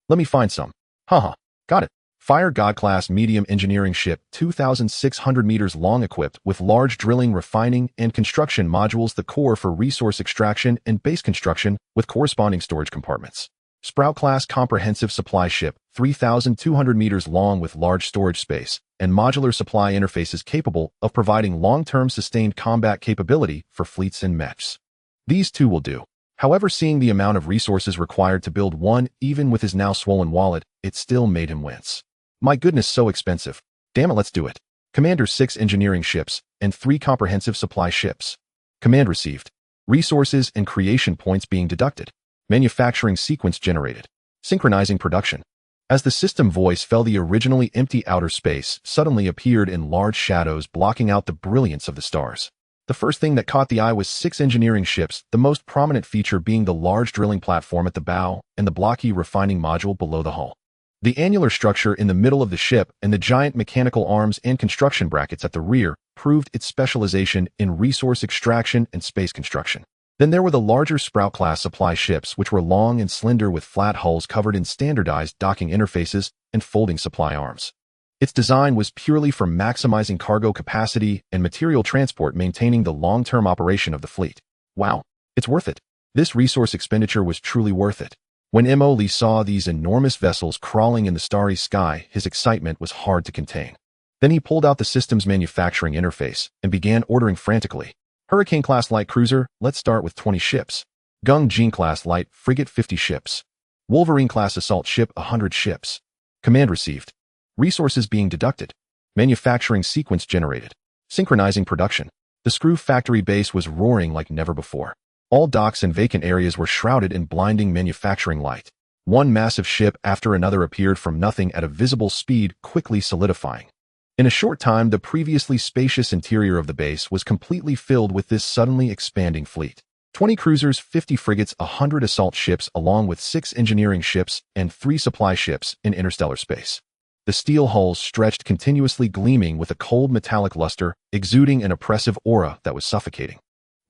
Speaker 1: Let me find some. Got it. Fire God-class medium engineering ship, 2,600 meters long, equipped with large drilling, refining, and construction modules, the core for resource extraction and base construction with corresponding storage compartments. Sprout-class comprehensive supply ship, 3,200 meters long with large storage space and modular supply interfaces capable of providing long-term sustained combat capability for fleets and mechs. These two will do. However, seeing the amount of resources required to build one, even with his now swollen wallet, it still made him wince. My goodness, so expensive. Damn it, let's do it. Commander, 6 engineering ships and 3 comprehensive supply ships. Command received. Resources and creation points being deducted. Manufacturing sequence generated. Synchronizing production. As the system voice fell, the originally empty outer space suddenly appeared in large shadows, blocking out the brilliance of the stars. The first thing that caught the eye was 6 engineering ships, the most prominent feature being the large drilling platform at the bow and the blocky refining module below the hull. The annular structure in the middle of the ship and the giant mechanical arms and construction brackets at the rear proved its specialization in resource extraction and space construction. Then there were the larger Sprout-class supply ships, which were long and slender with flat hulls covered in standardized docking interfaces and folding supply arms. Its design was purely for maximizing cargo capacity and material transport, maintaining the long-term operation of the fleet. Wow, it's worth it. This resource expenditure was truly worth it. When Emoli saw these enormous vessels crawling in the starry sky, his excitement was hard to contain. Then he pulled out the system's manufacturing interface and began ordering frantically. Hurricane-class light cruiser, let's start with 20 ships. Gung Jin-class light frigate, 50 ships. Wolverine-class assault ship, 100 ships. Command received. Resources being deducted. Manufacturing sequence generated. Synchronizing production. The screw factory base was roaring like never before. All docks and vacant areas were shrouded in blinding manufacturing light. One massive ship after another appeared from nothing at a visible speed, quickly solidifying. In a short time, the previously spacious interior of the base was completely filled with this suddenly expanding fleet. 20 cruisers, 50 frigates, 100 assault ships, along with 6 engineering ships and 3 supply ships in interstellar space. The steel hulls stretched continuously, gleaming with a cold metallic luster, exuding an oppressive aura that was suffocating.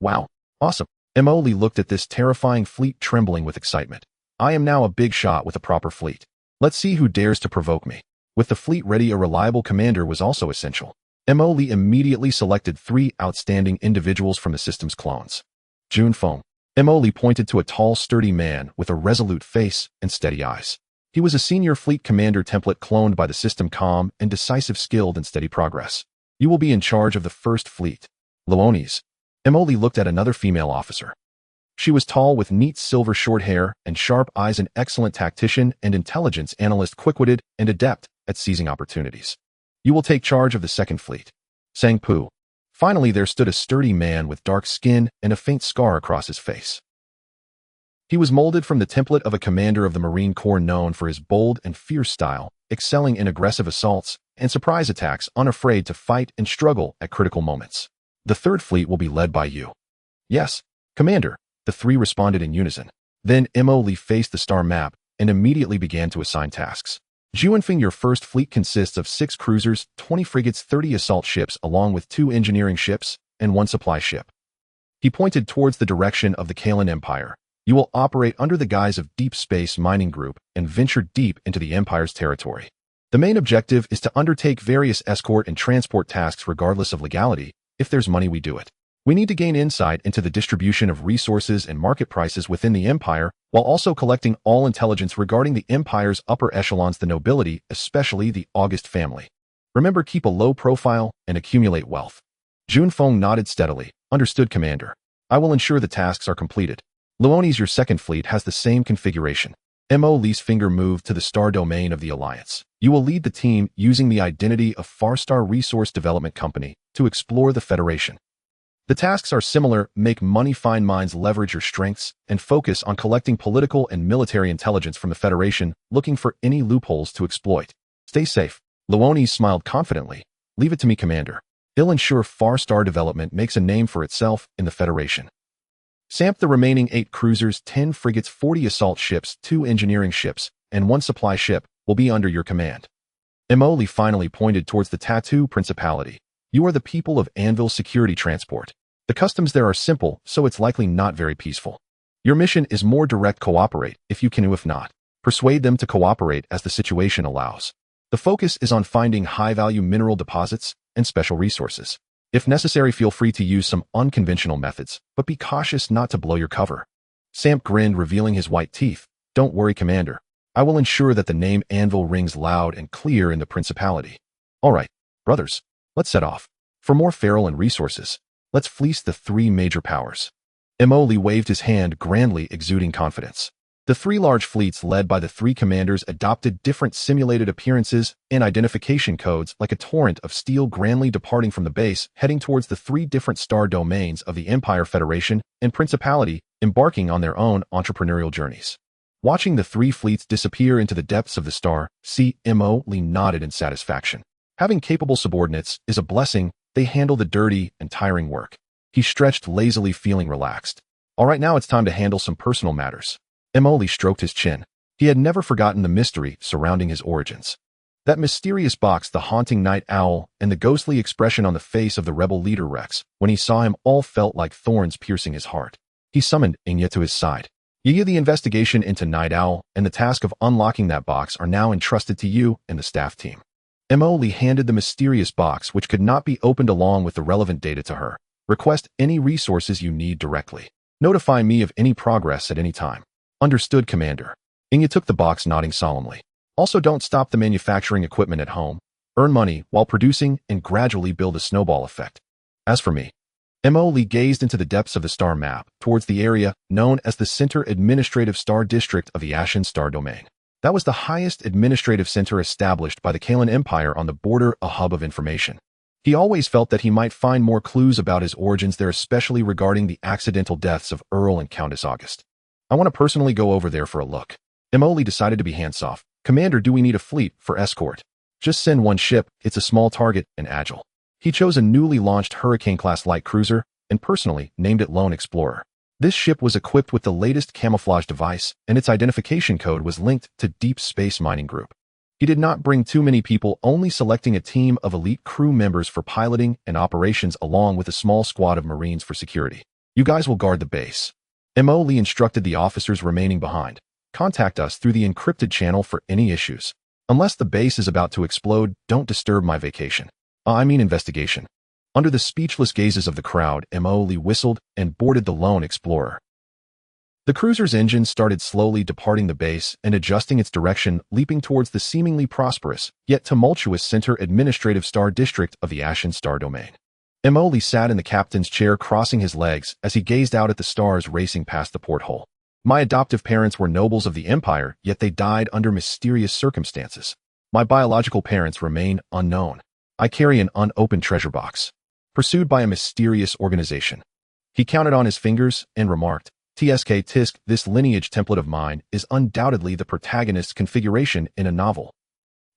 Speaker 1: Wow, awesome. Emoli looked at this terrifying fleet, trembling with excitement. I am now a big shot with a proper fleet. Let's see who dares to provoke me. With the fleet ready, a reliable commander was also essential. Emoli immediately selected 3 outstanding individuals from the system's clones. Junfeng. Emoli pointed to a tall, sturdy man with a resolute face and steady eyes. He was a senior fleet commander template cloned by the system, calm and decisive, skilled and steady progress. You will be in charge of the first fleet. Leonis. Emoli looked at another female officer. She was tall with neat silver short hair and sharp eyes, an excellent tactician and intelligence analyst, quick-witted and adept at seizing opportunities. You will take charge of the second fleet. Sang Pu. Finally, there stood a sturdy man with dark skin and a faint scar across his face. He was molded from the template of a commander of the Marine Corps, known for his bold and fierce style, excelling in aggressive assaults and surprise attacks, unafraid to fight and struggle at critical moments. The third fleet will be led by you. Yes, Commander, the 3 responded in unison. Then Emoli faced the star map and immediately began to assign tasks. Junfeng, your first fleet consists of 6 cruisers, 20 frigates, 30 assault ships, along with 2 engineering ships and 1 supply ship. He pointed towards the direction of the Kalan Empire. You will operate under the guise of Deep Space Mining Group and venture deep into the Empire's territory. The main objective is to undertake various escort and transport tasks regardless of legality. If there's money, we do it. We need to gain insight into the distribution of resources and market prices within the Empire, while also collecting all intelligence regarding the Empire's upper echelons, the nobility, especially the August family. Remember, keep a low profile and accumulate wealth. Junfeng nodded steadily. Understood, Commander. I will ensure the tasks are completed. Leonis, your second fleet has the same configuration. Mo Lee's finger moved to the star domain of the Alliance. You will lead the team using the identity of Farstar Resource Development Company to explore the Federation. The tasks are similar: make money, find mines, leverage your strengths, and focus on collecting political and military intelligence from the Federation, looking for any loopholes to exploit. Stay safe. Luones smiled confidently. Leave it to me, Commander. I'll ensure Farstar development makes a name for itself in the Federation. Samp the remaining 8 cruisers, 10 frigates, 40 assault ships, 2 engineering ships, and 1 supply ship will be under your command. Emoli finally pointed towards the Tattoo Principality. You are the people of Anvil Security Transport. The customs there are simple, so it's likely not very peaceful. Your mission is more direct: cooperate, if you can, if not, persuade them to cooperate as the situation allows. The focus is on finding high-value mineral deposits and special resources. If necessary, feel free to use some unconventional methods, but be cautious not to blow your cover. Samp grinned, revealing his white teeth. Don't worry, Commander. I will ensure that the name Anvil rings loud and clear in the Principality. All right, brothers, let's set off. For more feral and resources, let's fleece the 3 major powers. Emoli waved his hand grandly, exuding confidence. The 3 large fleets led by the 3 commanders adopted different simulated appearances and identification codes like a torrent of steel, grandly departing from the base, heading towards the 3 different star domains of the Empire, Federation, and Principality, embarking on their own entrepreneurial journeys. Watching the 3 fleets disappear into the depths of the star, Emoli nodded in satisfaction. Having capable subordinates is a blessing. They handle the dirty and tiring work. He stretched lazily, feeling relaxed. All right, now it's time to handle some personal matters. Emoli stroked his chin. He had never forgotten the mystery surrounding his origins. That mysterious box, the haunting night owl, and the ghostly expression on the face of the rebel leader Rex when he saw him, all felt like thorns piercing his heart. He summoned Inya to his side. Inya, the investigation into Night Owl and the task of unlocking that box are now entrusted to you and the staff team. Emoli handed the mysterious box, which could not be opened, along with the relevant data, to her. Request any resources you need directly. Notify me of any progress at any time. Understood, Commander. Inya took the box, nodding solemnly. Also, don't stop the manufacturing equipment at home. Earn money while producing and gradually build a snowball effect. As for me, Emoli gazed into the depths of the star map, towards the area known as the Center Administrative Star District of the Ashen Star Domain. That was the highest administrative center established by the Kalan Empire on the border, a hub of information. He always felt that he might find more clues about his origins there, especially regarding the accidental deaths of Earl and Countess August. I want to personally go over there for a look. Emoli decided to be hands-off. Commander, do we need a fleet for escort? Just send 1 ship. It's a small target and agile. He chose a newly launched Hurricane-class light cruiser and personally named it Lone Explorer. This ship was equipped with the latest camouflage device, and its identification code was linked to Deep Space Mining Group. He did not bring too many people, only selecting a team of elite crew members for piloting and operations, along with a small squad of Marines for security. You guys will guard the base. Emoli instructed the officers remaining behind. Contact us through the encrypted channel for any issues. Unless the base is about to explode, don't disturb my vacation. Investigation. Under the speechless gazes of the crowd, Emoli whistled and boarded the Lone Explorer. The cruiser's engine started slowly departing the base and adjusting its direction, leaping towards the seemingly prosperous, yet tumultuous Center Administrative Star District of the Ashen Star Domain. Emoli sat in the captain's chair, crossing his legs as he gazed out at the stars racing past the porthole. My adoptive parents were nobles of the Empire, yet they died under mysterious circumstances. My biological parents remain unknown. I carry an unopened treasure box, pursued by a mysterious organization. He counted on his fingers and remarked, Tsk tisk, this lineage template of mine is undoubtedly the protagonist's configuration in a novel.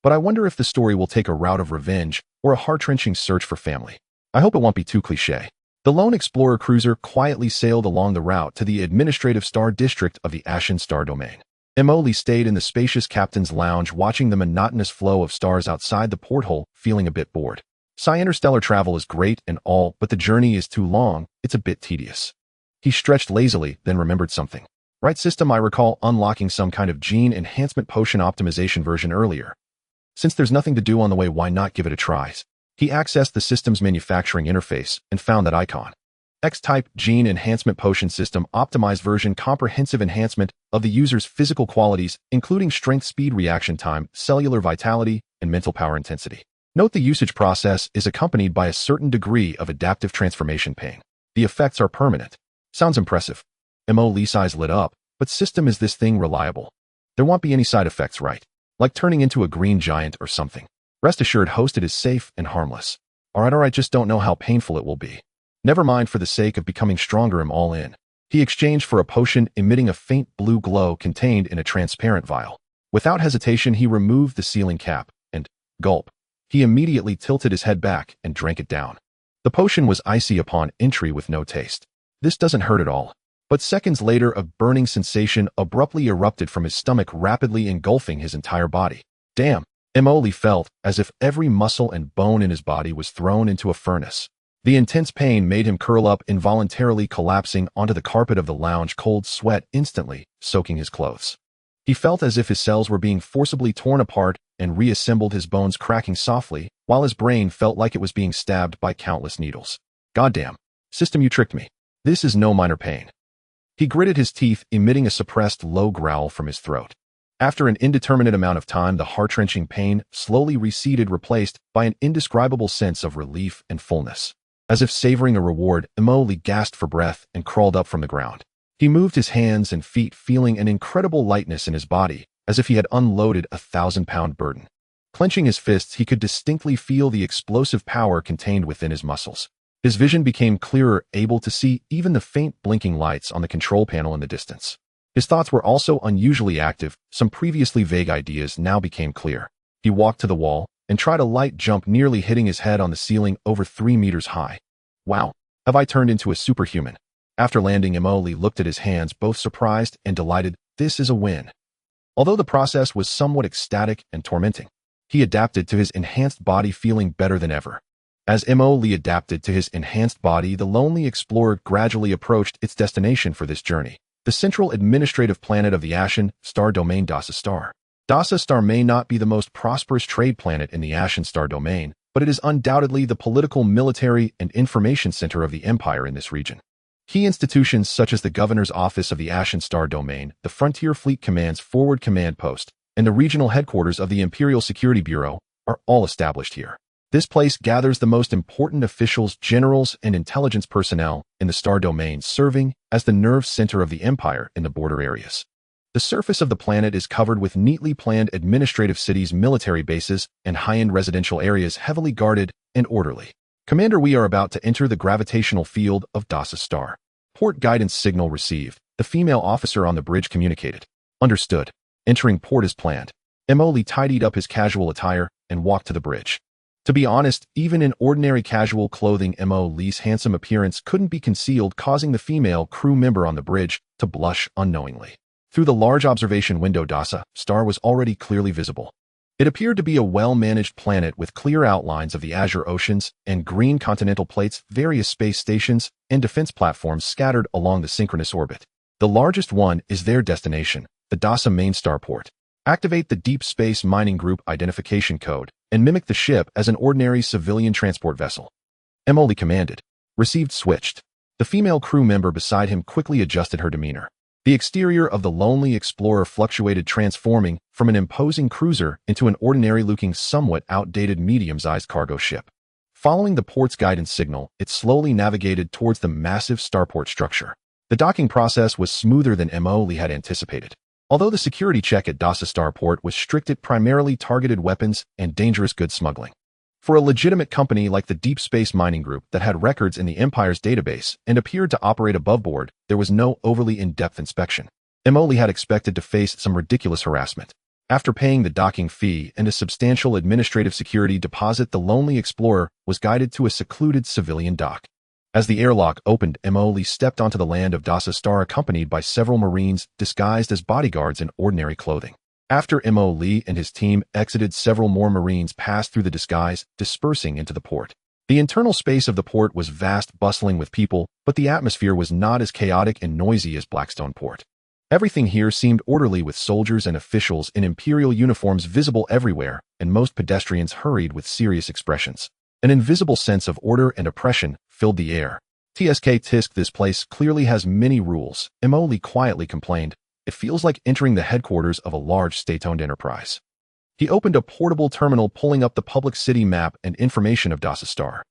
Speaker 1: But I wonder if the story will take a route of revenge or a heart-wrenching search for family. I hope it won't be too cliché. The Lone Explorer cruiser quietly sailed along the route to the Administrative Star District of the Ashen Star Domain. Emoli stayed in the spacious captain's lounge, watching the monotonous flow of stars outside the porthole, feeling a bit bored. Interstellar travel is great and all, but the journey is too long. It's a bit tedious. He stretched lazily, then remembered something. Right system, I recall unlocking some kind of gene enhancement potion optimization version earlier. Since there's nothing to do on the way, why not give it a try? He accessed the system's manufacturing interface and found that icon. X-type gene enhancement potion system optimized version, comprehensive enhancement of the user's physical qualities, including strength, speed, reaction time, cellular vitality, and mental power intensity. Note the usage process is accompanied by a certain degree of adaptive transformation pain. The effects are permanent. Sounds impressive. Mo Lee's eyes lit up, but system, is this thing reliable? There won't be any side effects, right? Like turning into a green giant or something. Rest assured, hosted is safe and harmless. Alright, just don't know how painful it will be. Never mind, for the sake of becoming stronger, I'm all in. He exchanged for a potion emitting a faint blue glow contained in a transparent vial. Without hesitation, he removed the sealing cap, and, gulp, he immediately tilted his head back and drank it down. The potion was icy upon entry with no taste. This doesn't hurt at all. But seconds later, a burning sensation abruptly erupted from his stomach, rapidly engulfing his entire body. Damn, Emoli felt as if every muscle and bone in his body was thrown into a furnace. The intense pain made him curl up, involuntarily collapsing onto the carpet of the lounge, cold sweat instantly soaking his clothes. He felt as if his cells were being forcibly torn apart and reassembled, his bones cracking softly, while his brain felt like it was being stabbed by countless needles. Goddamn. System, you tricked me. This is no minor pain. He gritted his teeth, emitting a suppressed low growl from his throat. After an indeterminate amount of time, the heart-wrenching pain slowly receded, replaced by an indescribable sense of relief and fullness. As if savoring a reward, Emoli gasped for breath and crawled up from the ground. He moved his hands and feet, feeling an incredible lightness in his body, as if he had unloaded a 1,000-pound burden. Clenching his fists, he could distinctly feel the explosive power contained within his muscles. His vision became clearer, able to see even the faint blinking lights on the control panel in the distance. His thoughts were also unusually active. Some previously vague ideas now became clear. He walked to the wall and tried a light jump, nearly hitting his head on the ceiling over 3 meters high. Wow, have I turned into a superhuman? After landing, Emoli looked at his hands, both surprised and delighted. This is a win. Although the process was somewhat ecstatic and tormenting, he adapted to his enhanced body, feeling better than ever. As Emoli adapted to his enhanced body, the lonely explorer gradually approached its destination for this journey, the central administrative planet of the Ashen Star Domain, Dasa Star. Dasa Star may not be the most prosperous trade planet in the Ashen Star Domain, but it is undoubtedly the political, military, and information center of the Empire in this region. Key institutions such as the Governor's Office of the Ashen Star Domain, the Frontier Fleet Command's Forward Command Post, and the regional headquarters of the Imperial Security Bureau are all established here. This place gathers the most important officials, generals, and intelligence personnel in the Star Domain, serving as the nerve center of the Empire in the border areas. The surface of the planet is covered with neatly planned administrative cities, military bases, and high-end residential areas, heavily guarded and orderly. Commander, we are about to enter the gravitational field of Dasa Star. Port guidance signal received. The female officer on the bridge communicated. Understood. Entering port as planned. Emoli tidied up his casual attire and walked to the bridge. To be honest, even in ordinary casual clothing, Emoli's handsome appearance couldn't be concealed, causing the female crew member on the bridge to blush unknowingly. Through the large observation window, Dasa Star was already clearly visible. It appeared to be a well-managed planet with clear outlines of the azure oceans and green continental plates, various space stations, and defense platforms scattered along the synchronous orbit. The largest one is their destination, the Dasa main starport. Activate the Deep Space Mining Group identification code and mimic the ship as an ordinary civilian transport vessel. Emoli commanded. Received. Switched. The female crew member beside him quickly adjusted her demeanor. The exterior of the lonely explorer fluctuated, transforming from an imposing cruiser into an ordinary-looking, somewhat outdated medium-sized cargo ship. Following the port's guidance signal, it slowly navigated towards the massive starport structure. The docking process was smoother than Emoli had anticipated. Although the security check at Dasa Starport was strict, it primarily targeted weapons and dangerous goods smuggling. For a legitimate company like the Deep Space Mining Group that had records in the Empire's database and appeared to operate above board, there was no overly in-depth inspection. Emoli had expected to face some ridiculous harassment. After paying the docking fee and a substantial administrative security deposit, the lonely explorer was guided to a secluded civilian dock. As the airlock opened, Emoli stepped onto the land of Dasa Star, accompanied by several Marines disguised as bodyguards in ordinary clothing. After Emoli and his team exited, several more Marines passed through the disguise, dispersing into the port. The internal space of the port was vast, bustling with people, but the atmosphere was not as chaotic and noisy as Blackstone Port. Everything here seemed orderly, with soldiers and officials in imperial uniforms visible everywhere, and most pedestrians hurried with serious expressions. An invisible sense of order and oppression filled the air. Tisk, this place clearly has many rules, Emoli quietly complained. It feels like entering the headquarters of a large state-owned enterprise. He opened a portable terminal, pulling up the public city map and information of Dasa Star.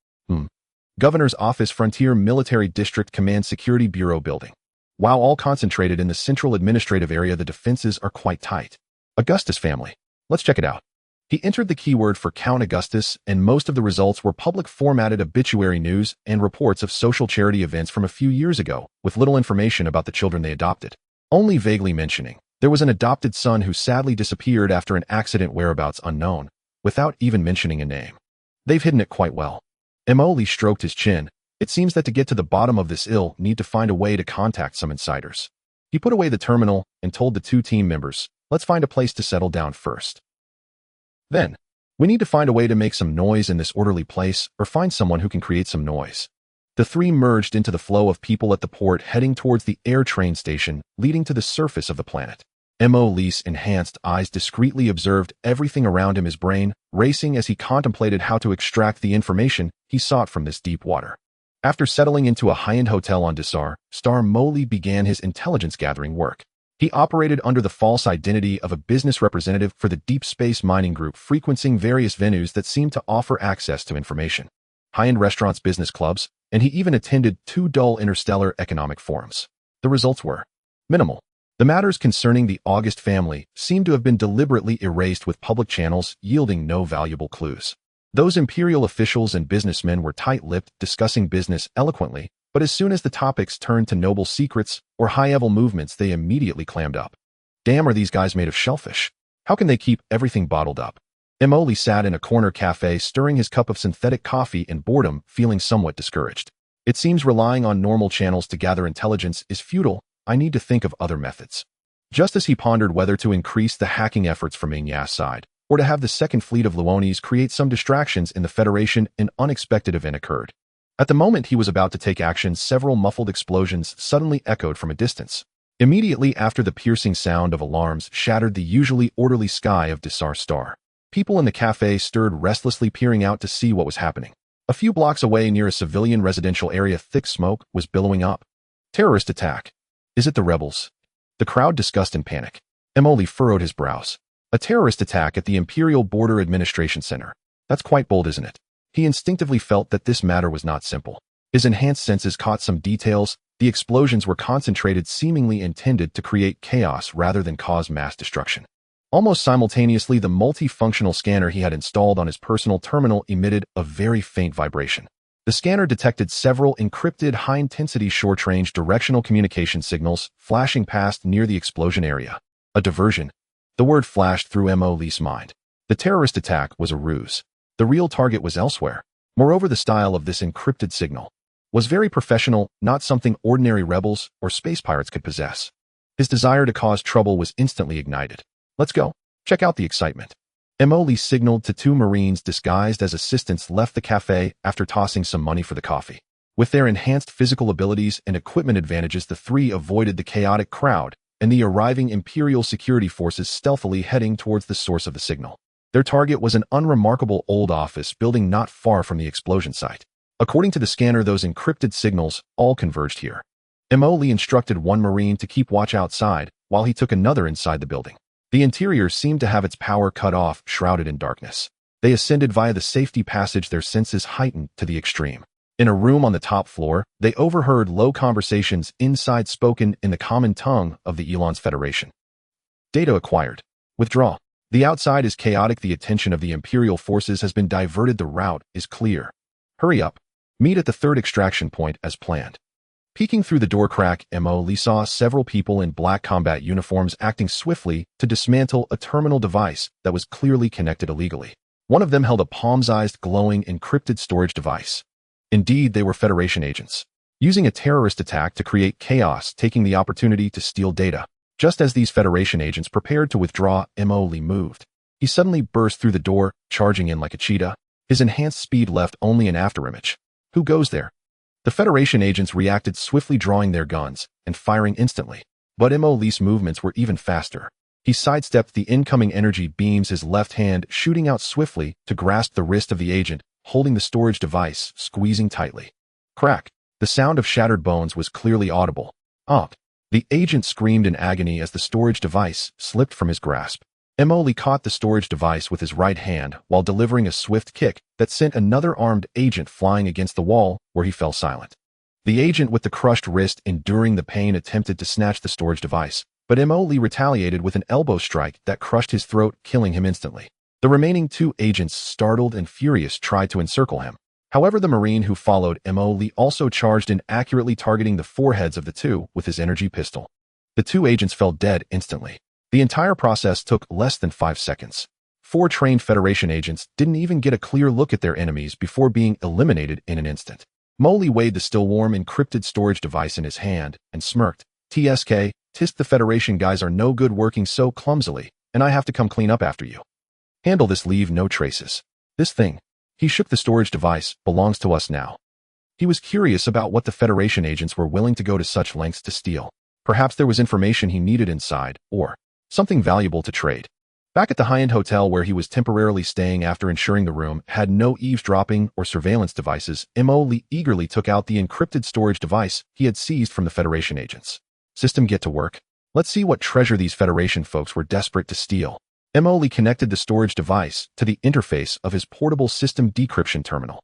Speaker 1: Governor's Office, Frontier Military District Command, Security Bureau Building. While all concentrated in the central administrative area, the defenses are quite tight. Augustus family. Let's check it out. He entered the keyword for Count Augustus, and most of the results were public formatted obituary news and reports of social charity events from a few years ago, with little information about the children they adopted. Only vaguely mentioning, there was an adopted son who sadly disappeared after an accident, whereabouts unknown, without even mentioning a name. They've hidden it quite well. Emoli stroked his chin. It seems that to get to the bottom of this ill, need to find a way to contact some insiders. He put away the terminal and told the two team members, let's find a place to settle down first. Then, we need to find a way to make some noise in this orderly place, or find someone who can create some noise. The three merged into the flow of people at the port, heading towards the air train station, leading to the surface of the planet. Lee's enhanced eyes discreetly observed everything around him, his brain racing as he contemplated how to extract the information he sought from this deep water. After settling into a high-end hotel on Desar, Star Moli began his intelligence-gathering work. He operated under the false identity of a business representative for the Deep Space Mining Group, frequenting various venues that seemed to offer access to information. High-end restaurants, business clubs, and he even attended 2 dull interstellar economic forums. The results were minimal. The matters concerning the August family seemed to have been deliberately erased with public channels, yielding no valuable clues. Those imperial officials and businessmen were tight-lipped, discussing business eloquently, but as soon as the topics turned to noble secrets or high-level movements, they immediately clammed up. Damn, are these guys made of shellfish? How can they keep everything bottled up? Emoli sat in a corner cafe, stirring his cup of synthetic coffee in boredom, feeling somewhat discouraged. It seems relying on normal channels to gather intelligence is futile. I need to think of other methods. Just as he pondered whether to increase the hacking efforts from Inya's side, or to have the second fleet of Luonis create some distractions in the Federation, an unexpected event occurred. At the moment he was about to take action, several muffled explosions suddenly echoed from a distance. Immediately after, the piercing sound of alarms shattered the usually orderly sky of Desar Star. People in the cafe stirred restlessly, peering out to see what was happening. A few blocks away, near a civilian residential area, thick smoke was billowing up. Terrorist attack. Is it the rebels? The crowd discussed in panic. Emoli furrowed his brows. A terrorist attack at the Imperial Border Administration Center. That's quite bold, isn't it? He instinctively felt that this matter was not simple. His enhanced senses caught some details. The explosions were concentrated, seemingly intended to create chaos rather than cause mass destruction. Almost simultaneously, the multifunctional scanner he had installed on his personal terminal emitted a very faint vibration. The scanner detected several encrypted high-intensity short-range directional communication signals flashing past near the explosion area. A diversion. The word flashed through Emoli's mind. The terrorist attack was a ruse. The real target was elsewhere. Moreover, the style of this encrypted signal was very professional, not something ordinary rebels or space pirates could possess. His desire to cause trouble was instantly ignited. Let's go. Check out the excitement. Emoli signaled to 2 Marines disguised as assistants, left the cafe after tossing some money for the coffee. With their enhanced physical abilities and equipment advantages, the 3 avoided the chaotic crowd and the arriving Imperial security forces, stealthily heading towards the source of the signal. Their target was an unremarkable old office building not far from the explosion site. According to the scanner, those encrypted signals all converged here. Emoli instructed 1 Marine to keep watch outside, while he took another inside the building. The interior seemed to have its power cut off, shrouded in darkness. They ascended via the safety passage, their senses heightened to the extreme. In a room on the top floor, they overheard low conversations inside, spoken in the common tongue of the Elon's Federation. Data acquired. Withdraw. The outside is chaotic. The attention of the Imperial forces has been diverted. The route is clear. Hurry up. Meet at the 3rd extraction point as planned. Peeking through the door crack, Emoli saw several people in black combat uniforms acting swiftly to dismantle a terminal device that was clearly connected illegally. One of them held a palm-sized, glowing, encrypted storage device. Indeed, they were Federation agents, using a terrorist attack to create chaos, taking the opportunity to steal data. Just as these Federation agents prepared to withdraw, Emoli moved. He suddenly burst through the door, charging in like a cheetah. His enhanced speed left only an afterimage. Who goes there? The Federation agents reacted swiftly, drawing their guns and firing instantly. But Emoli's movements were even faster. He sidestepped the incoming energy beams, his left hand shooting out swiftly to grasp the wrist of the agent, holding the storage device, squeezing tightly. Crack! The sound of shattered bones was clearly audible. Up! The agent screamed in agony as the storage device slipped from his grasp. Emoli caught the storage device with his right hand while delivering a swift kick that sent another armed agent flying against the wall, where he fell silent. The agent with the crushed wrist, enduring the pain, attempted to snatch the storage device, but Mo Lee retaliated with an elbow strike that crushed his throat, killing him instantly. The remaining two agents, startled and furious, tried to encircle him. However, the Marine who followed Mo Lee also charged in, accurately targeting the foreheads of the two with his energy pistol. The two agents fell dead instantly. The entire process took less than 5 seconds. 4 trained Federation agents didn't even get a clear look at their enemies before being eliminated in an instant. Mo Lee weighed the still warm encrypted storage device in his hand and smirked. "TSK, tisk, the Federation guys are no good working so clumsily, and I have to come clean up after you. Handle this, leave no traces. This thing," he shook the storage device, "belongs to us now." He was curious about what the Federation agents were willing to go to such lengths to steal. Perhaps there was information he needed inside, or something valuable to trade. Back at the high-end hotel where he was temporarily staying after ensuring the room had no eavesdropping or surveillance devices, Mo Lee eagerly took out the encrypted storage device he had seized from the Federation agents. "System, get to work. Let's see what treasure these Federation folks were desperate to steal." Mo Lee connected the storage device to the interface of his portable system decryption terminal,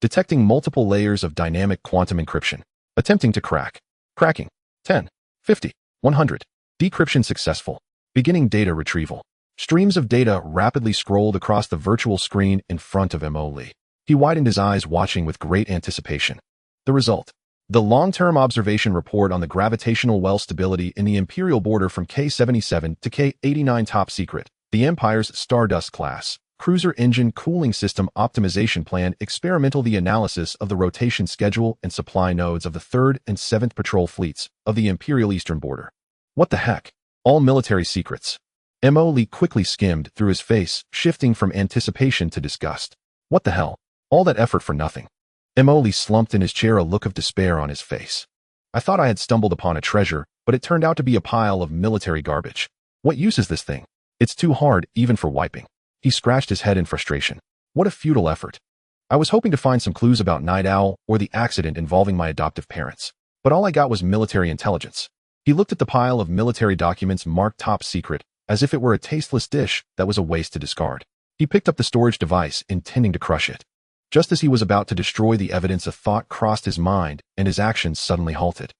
Speaker 1: detecting multiple layers of dynamic quantum encryption. Attempting to crack. Cracking. 10, 50, 100. Decryption successful. Beginning data retrieval. Streams of data rapidly scrolled across the virtual screen in front of Mo Lee. He widened his eyes, watching with great anticipation. The result: the long-term observation report on the gravitational well stability in the Imperial border from K-77 to K-89, top secret. The Empire's Stardust class cruiser engine cooling system optimization plan experimental. The analysis of the rotation schedule and supply nodes of the 3rd and 7th Patrol fleets of the Imperial Eastern border. What the heck? All military secrets. Mo Lee quickly skimmed through his face, shifting from anticipation to disgust. What the hell? All that effort for nothing. Mo Lee slumped in his chair, a look of despair on his face. "I thought I had stumbled upon a treasure, but it turned out to be a pile of military garbage. What use is this thing? It's too hard, even for wiping." He scratched his head in frustration. What a futile effort. "I was hoping to find some clues about Night Owl or the accident involving my adoptive parents, but all I got was military intelligence." He looked at the pile of military documents marked top secret, as if it were a tasteless dish that was a waste to discard. He picked up the storage device, intending to crush it. Just as he was about to destroy the evidence, a thought crossed his mind, and his actions suddenly halted.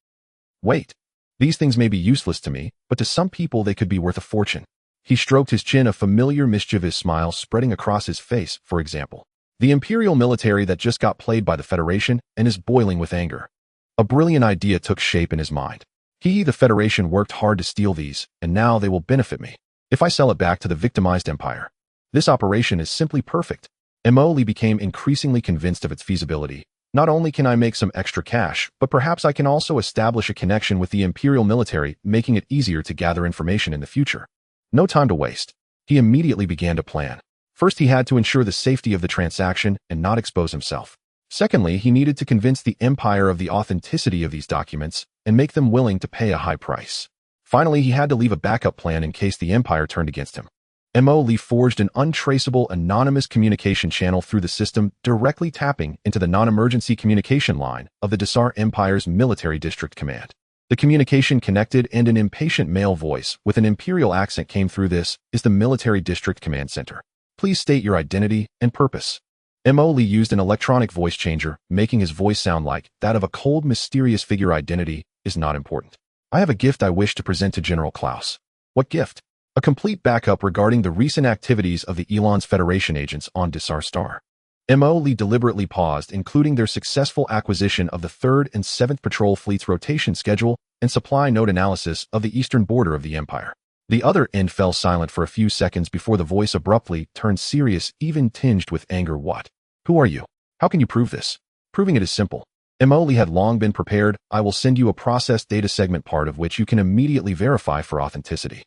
Speaker 1: "Wait. These things may be useless to me, but to some people they could be worth a fortune." He stroked his chin, a familiar mischievous smile spreading across his face. "For example, the Imperial military that just got played by the Federation and is boiling with anger." A brilliant idea took shape in his mind. The Federation worked hard to steal these, and now they will benefit me if I sell it back to the victimized Empire. This operation is simply perfect. Mo Lee became increasingly convinced of its feasibility. Not only can I make some extra cash, but perhaps I can also establish a connection with the Imperial military, making it easier to gather information in the future. No time to waste. He immediately began to plan. First, he had to ensure the safety of the transaction and not expose himself. Secondly, he needed to convince the Empire of the authenticity of these documents and make them willing to pay a high price. Finally, he had to leave a backup plan in case the Empire turned against him. Mo Lee forged an untraceable, anonymous communication channel through the system, directly tapping into the non-emergency communication line of the Desar Empire's Military District Command. The communication connected, and an impatient male voice with an Imperial accent came through. "This is the Military District Command Center. Please state your identity and purpose." Mo Lee used an electronic voice changer, making his voice sound like that of a cold, mysterious figure. "Identity is not important. I have a gift I wish to present to General Klaus." "What gift?" "A complete backup regarding the recent activities of the Elon's Federation agents on Desar Star." Mo Lee deliberately paused, including their successful acquisition of the 3rd and 7th Patrol Fleet's rotation schedule and supply node analysis of the eastern border of the Empire. The other end fell silent for a few seconds before the voice abruptly turned serious, even tinged with anger. "What? Who are you? How can you prove this?" "Proving it is simple." Mo Lee had long been prepared. "I will send you a processed data segment, part of which you can immediately verify for authenticity.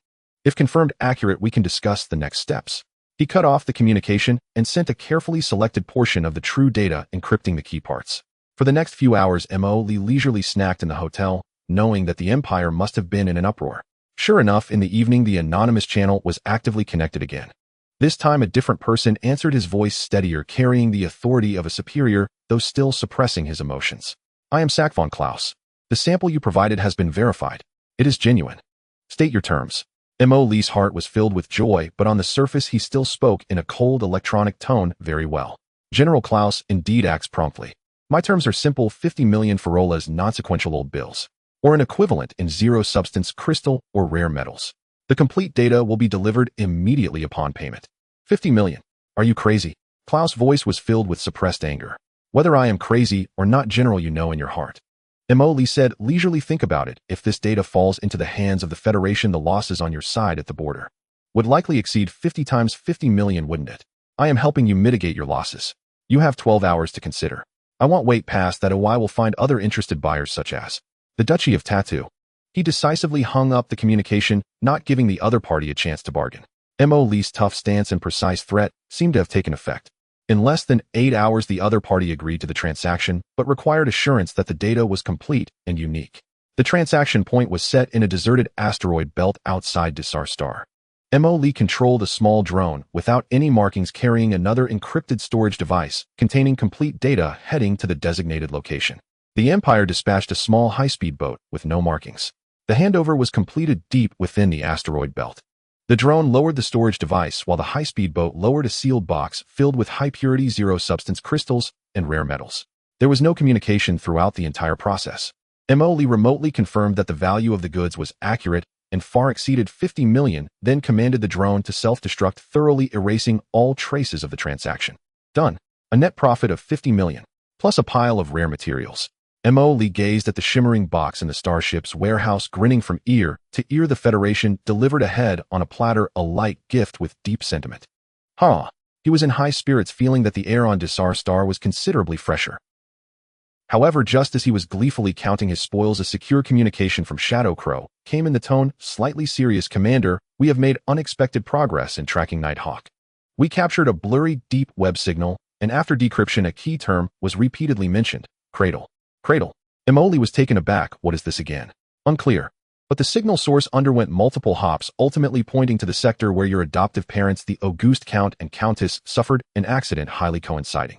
Speaker 1: If confirmed accurate, we can discuss the next steps." He cut off the communication and sent a carefully selected portion of the true data, encrypting the key parts. For the next few hours, Mo Lee leisurely snacked in the hotel, knowing that the Empire must have been in an uproar. Sure enough, in the evening, the anonymous channel was actively connected again. This time, a different person answered, his voice steadier, carrying the authority of a superior, though still suppressing his emotions. "I am Sack von Klaus. The sample you provided has been verified. It is genuine. State your terms." Mo Lee's heart was filled with joy, but on the surface he still spoke in a cold, electronic tone. "Very well. General Klaus indeed acts promptly. My terms are simple 50 million Farolas non-sequential old bills, or an equivalent in zero-substance crystal or rare metals. The complete data will be delivered immediately upon payment. 50 million. Are you crazy? Klaus' voice was filled with suppressed anger. Whether I am crazy or not, General, you know in your heart. Lee said, leisurely think about it. If this data falls into the hands of the Federation, the losses on your side at the border would likely exceed 50 times 50 million, wouldn't it? I am helping you mitigate your losses. You have 12 hours to consider. I won't wait past that, or I will find other interested buyers such as the Duchy of Tattoo. He decisively hung up the communication, not giving the other party a chance to bargain. Lee's tough stance and precise threat seemed to have taken effect. In less than 8 hours, the other party agreed to the transaction, but required assurance that the data was complete and unique. The transaction point was set in a deserted asteroid belt outside Disar. Lee controlled a small drone without any markings, carrying another encrypted storage device containing complete data heading to the designated location. The Empire dispatched a small high-speed boat with no markings. The handover was completed deep within the asteroid belt. The drone lowered the storage device while the high-speed boat lowered a sealed box filled with high-purity zero-substance crystals and rare metals. There was no communication throughout the entire process. Lee remotely confirmed that the value of the goods was accurate and far exceeded 50 million, then commanded the drone to self-destruct, thoroughly erasing all traces of the transaction. Done. A net profit of 50 million, plus a pile of rare materials. Lee gazed at the shimmering box in the starship's warehouse, grinning from ear to ear. The Federation delivered ahead on a platter a light gift with deep sentiment. He was in high spirits, feeling that the air on Disar Star was considerably fresher. However, just as he was gleefully counting his spoils, a secure communication from Shadow Crow came in the tone slightly serious. Commander, we have made unexpected progress in tracking Nighthawk. We captured a blurry deep web signal, and after decryption a key term was repeatedly mentioned, cradle. Cradle. Lee was taken aback. What is this again? Unclear. But the signal source underwent multiple hops, ultimately pointing to the sector where your adoptive parents, the Auguste Count and Countess, suffered an accident highly coinciding.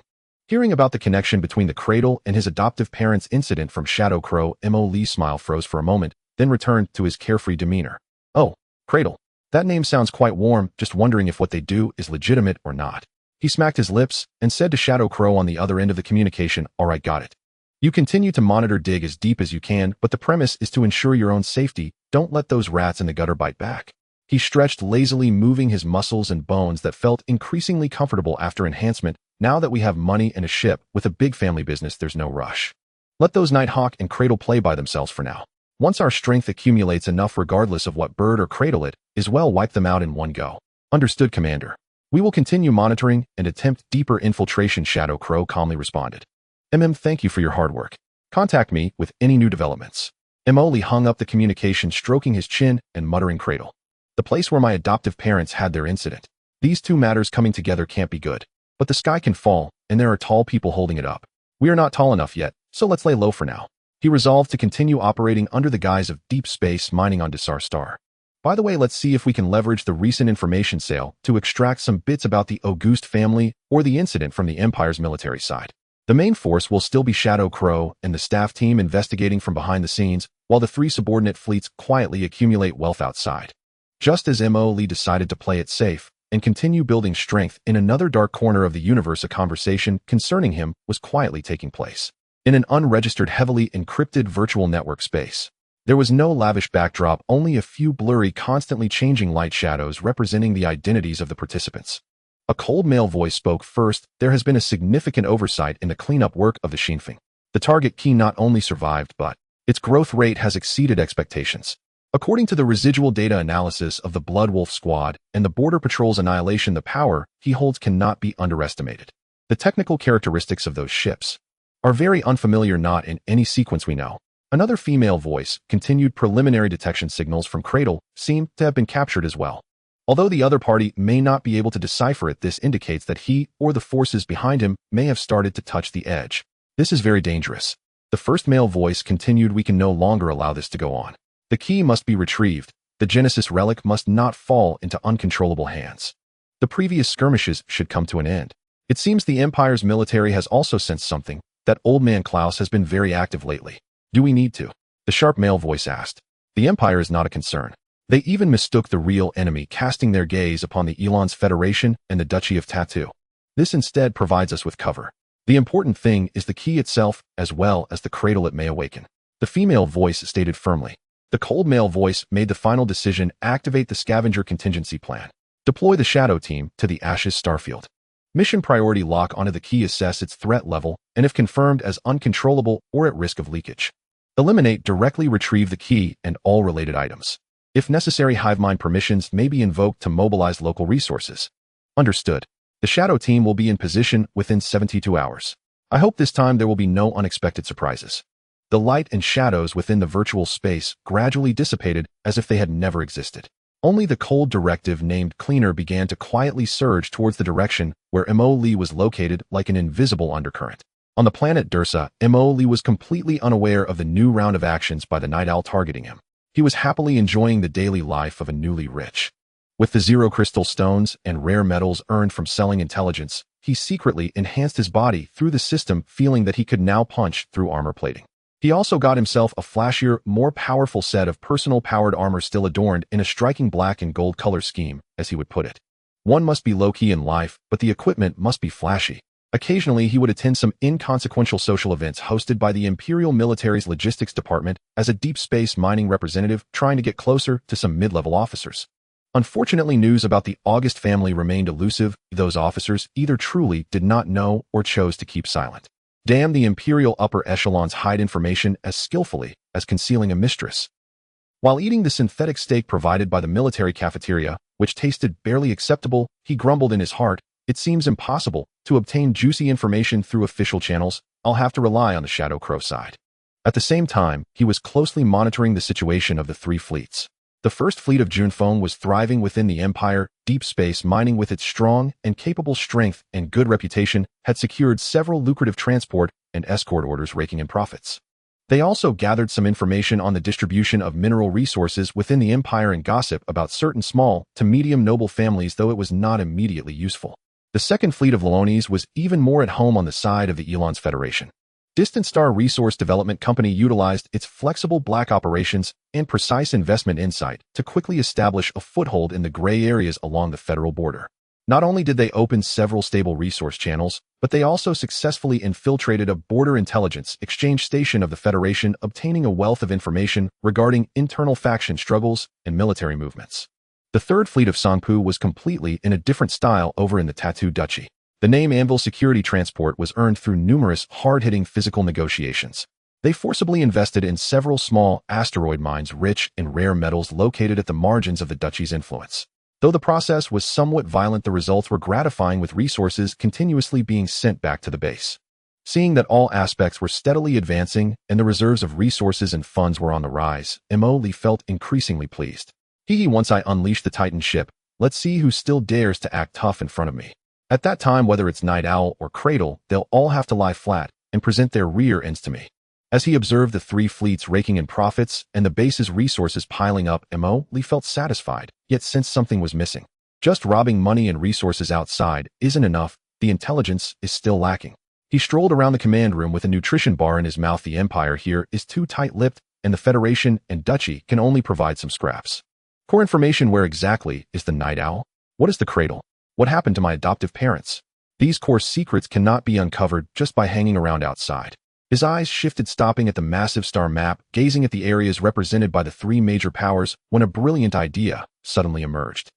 Speaker 1: Hearing about the connection between the cradle and his adoptive parents' incident from Shadow Crow, Lee's smile froze for a moment, then returned to his carefree demeanor. Oh, cradle. That name sounds quite warm, just wondering if what they do is legitimate or not. He smacked his lips and said to Shadow Crow on the other end of the communication, all right, got it. You continue to monitor, dig as deep as you can, but the premise is to ensure your own safety. Don't let those rats in the gutter bite back. He stretched lazily, moving his muscles and bones that felt increasingly comfortable after enhancement. Now that we have money and a ship with a big family business, there's no rush. Let those Nighthawk and Cradle play by themselves for now. Once our strength accumulates enough, regardless of what bird or cradle it is, well, wipe them out in one go. Understood, Commander. We will continue monitoring and attempt deeper infiltration, Shadow Crow calmly responded. Thank you for your hard work. Contact me with any new developments. Lee hung up the communication, stroking his chin and muttering, cradle. The place where my adoptive parents had their incident. These two matters coming together can't be good. But the sky can fall, and there are tall people holding it up. We are not tall enough yet, so let's lay low for now. He resolved to continue operating under the guise of deep space mining on Disar Star. By the way, let's see if we can leverage the recent information sale to extract some bits about the Auguste family or the incident from the Empire's military side. The main force will still be Shadow Crow and the staff team investigating from behind the scenes, while the three subordinate fleets quietly accumulate wealth outside. Just as Lee decided to play it safe and continue building strength in another dark corner of the universe, a conversation concerning him was quietly taking place. In an unregistered, heavily encrypted virtual network space. There was no lavish backdrop, only a few blurry, constantly changing light shadows representing the identities of the participants. A cold male voice spoke first. There has been a significant oversight in the cleanup work of the Shinfeng. The target key not only survived, but its growth rate has exceeded expectations. According to the residual data analysis of the Blood Wolf Squad and the Border Patrol's annihilation, the power he holds cannot be underestimated. The technical characteristics of those ships are very unfamiliar, not in any sequence we know. Another female voice continued. Preliminary detection signals from Cradle seem to have been captured as well. Although the other party may not be able to decipher it, this indicates that he or the forces behind him may have started to touch the edge. This is very dangerous. The first male voice continued. We can no longer allow this to go on. The key must be retrieved. The Genesis relic must not fall into uncontrollable hands. The previous skirmishes should come to an end. It seems the Empire's military has also sensed something. That old man Klaus has been very active lately. Do we need to? The sharp male voice asked. The Empire is not a concern. They even mistook the real enemy, casting their gaze upon the Elon's Federation and the Duchy of Tattoo. This instead provides us with cover. The important thing is the key itself as well as the cradle it may awaken. The female voice stated firmly. The cold male voice made the final decision: activate the scavenger contingency plan. Deploy the shadow team to the Ashes starfield. Mission priority: lock onto the key, assess its threat level, and if confirmed as uncontrollable or at risk of leakage, eliminate, directly retrieve the key and all related items. If necessary, hivemind permissions may be invoked to mobilize local resources. Understood. The shadow team will be in position within 72 hours. I hope this time there will be no unexpected surprises. The light and shadows within the virtual space gradually dissipated as if they had never existed. Only the cold directive named Cleaner began to quietly surge towards the direction where Mo Lee was located, like an invisible undercurrent. On the planet Dursa, Mo Lee was completely unaware of the new round of actions by the Night Owl targeting him. He was happily enjoying the daily life of a newly rich. With the zero crystal stones and rare metals earned from selling intelligence, he secretly enhanced his body through the system, feeling that he could now punch through armor plating. He also got himself a flashier, more powerful set of personal powered armor, still adorned in a striking black and gold color scheme, as he would put it. One must be low-key in life, but the equipment must be flashy. Occasionally, he would attend some inconsequential social events hosted by the Imperial Military's logistics department as a deep space mining representative, trying to get closer to some mid-level officers. Unfortunately, news about the August family remained elusive. Those officers either truly did not know or chose to keep silent. Damn, the Imperial upper echelons hide information as skillfully as concealing a mistress. While eating the synthetic steak provided by the military cafeteria, which tasted barely acceptable, he grumbled in his heart, "It seems impossible to obtain juicy information through official channels. I'll have to rely on the Shadow Crow side." At the same time, he was closely monitoring the situation of the three fleets. The first fleet of Junfeng was thriving within the Empire. Deep space mining, with its strong and capable strength and good reputation, had secured several lucrative transport and escort orders, raking in profits. They also gathered some information on the distribution of mineral resources within the Empire and gossip about certain small to medium noble families, though it was not immediately useful. The second fleet of Lolones was even more at home on the side of the Elon's Federation. Distant Star Resource Development Company utilized its flexible black operations and precise investment insight to quickly establish a foothold in the gray areas along the federal border. Not only did they open several stable resource channels, but they also successfully infiltrated a border intelligence exchange station of the Federation, obtaining a wealth of information regarding internal faction struggles and military movements. The third fleet of Songpu was completely in a different style over in the Tattoo Duchy. The name Anvil Security Transport was earned through numerous hard-hitting physical negotiations. They forcibly invested in several small asteroid mines rich in rare metals located at the margins of the duchy's influence. Though the process was somewhat violent, the results were gratifying, with resources continuously being sent back to the base. Seeing that all aspects were steadily advancing and the reserves of resources and funds were on the rise, Mo Lee felt increasingly pleased. Once I unleash the Titan ship, let's see who still dares to act tough in front of me. At that time, whether it's Night Owl or Cradle, they'll all have to lie flat and present their rear ends to me. As he observed the three fleets raking in profits and the base's resources piling up, Mo Lee felt satisfied, yet sensed something was missing. Just robbing money and resources outside isn't enough. The intelligence is still lacking. He strolled around the command room with a nutrition bar in his mouth. The Empire here is too tight-lipped, and the Federation and Duchy can only provide some scraps. Core information: where exactly is the Night Owl? What is the Cradle? What happened to my adoptive parents? These core secrets cannot be uncovered just by hanging around outside. His eyes shifted, stopping at the massive star map, gazing at the areas represented by the three major powers, when a brilliant idea suddenly emerged.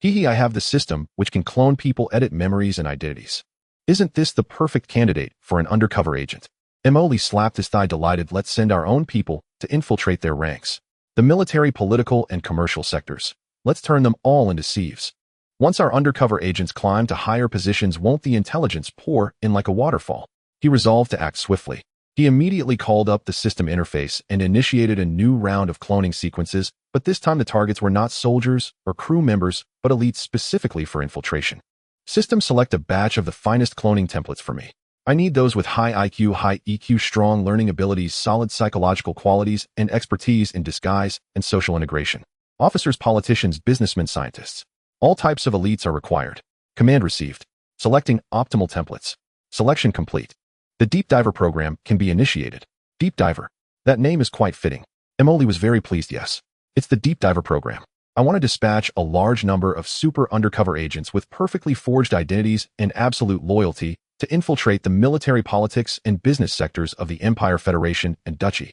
Speaker 1: I have the system which can clone people, edit memories and identities. Isn't this the perfect candidate for an undercover agent? Mo Lee slapped his thigh, delighted. Let's send our own people to infiltrate their ranks. The military, political, and commercial sectors. Let's turn them all into sieves. Once our undercover agents climb to higher positions, won't the intelligence pour in like a waterfall? He resolved to act swiftly. He immediately called up the system interface and initiated a new round of cloning sequences, but this time the targets were not soldiers or crew members, but elites specifically for infiltration. System, select a batch of the finest cloning templates for me. I need those with high IQ, high EQ, strong learning abilities, solid psychological qualities, and expertise in disguise and social integration. Officers, politicians, businessmen, scientists. All types of elites are required. Command received. Selecting optimal templates. Selection complete. The Deep Diver program can be initiated. Deep Diver. That name is quite fitting. Mo Lee was very pleased. Yes, it's the Deep Diver program. I want to dispatch a large number of super undercover agents with perfectly forged identities and absolute loyalty to infiltrate the military, politics, and business sectors of the Empire, Federation, and Duchy.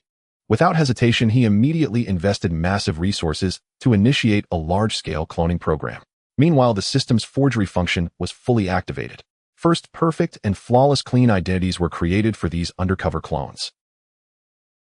Speaker 1: Without hesitation, he immediately invested massive resources to initiate a large-scale cloning program. Meanwhile, the system's forgery function was fully activated. First, perfect and flawless clean identities were created for these undercover clones.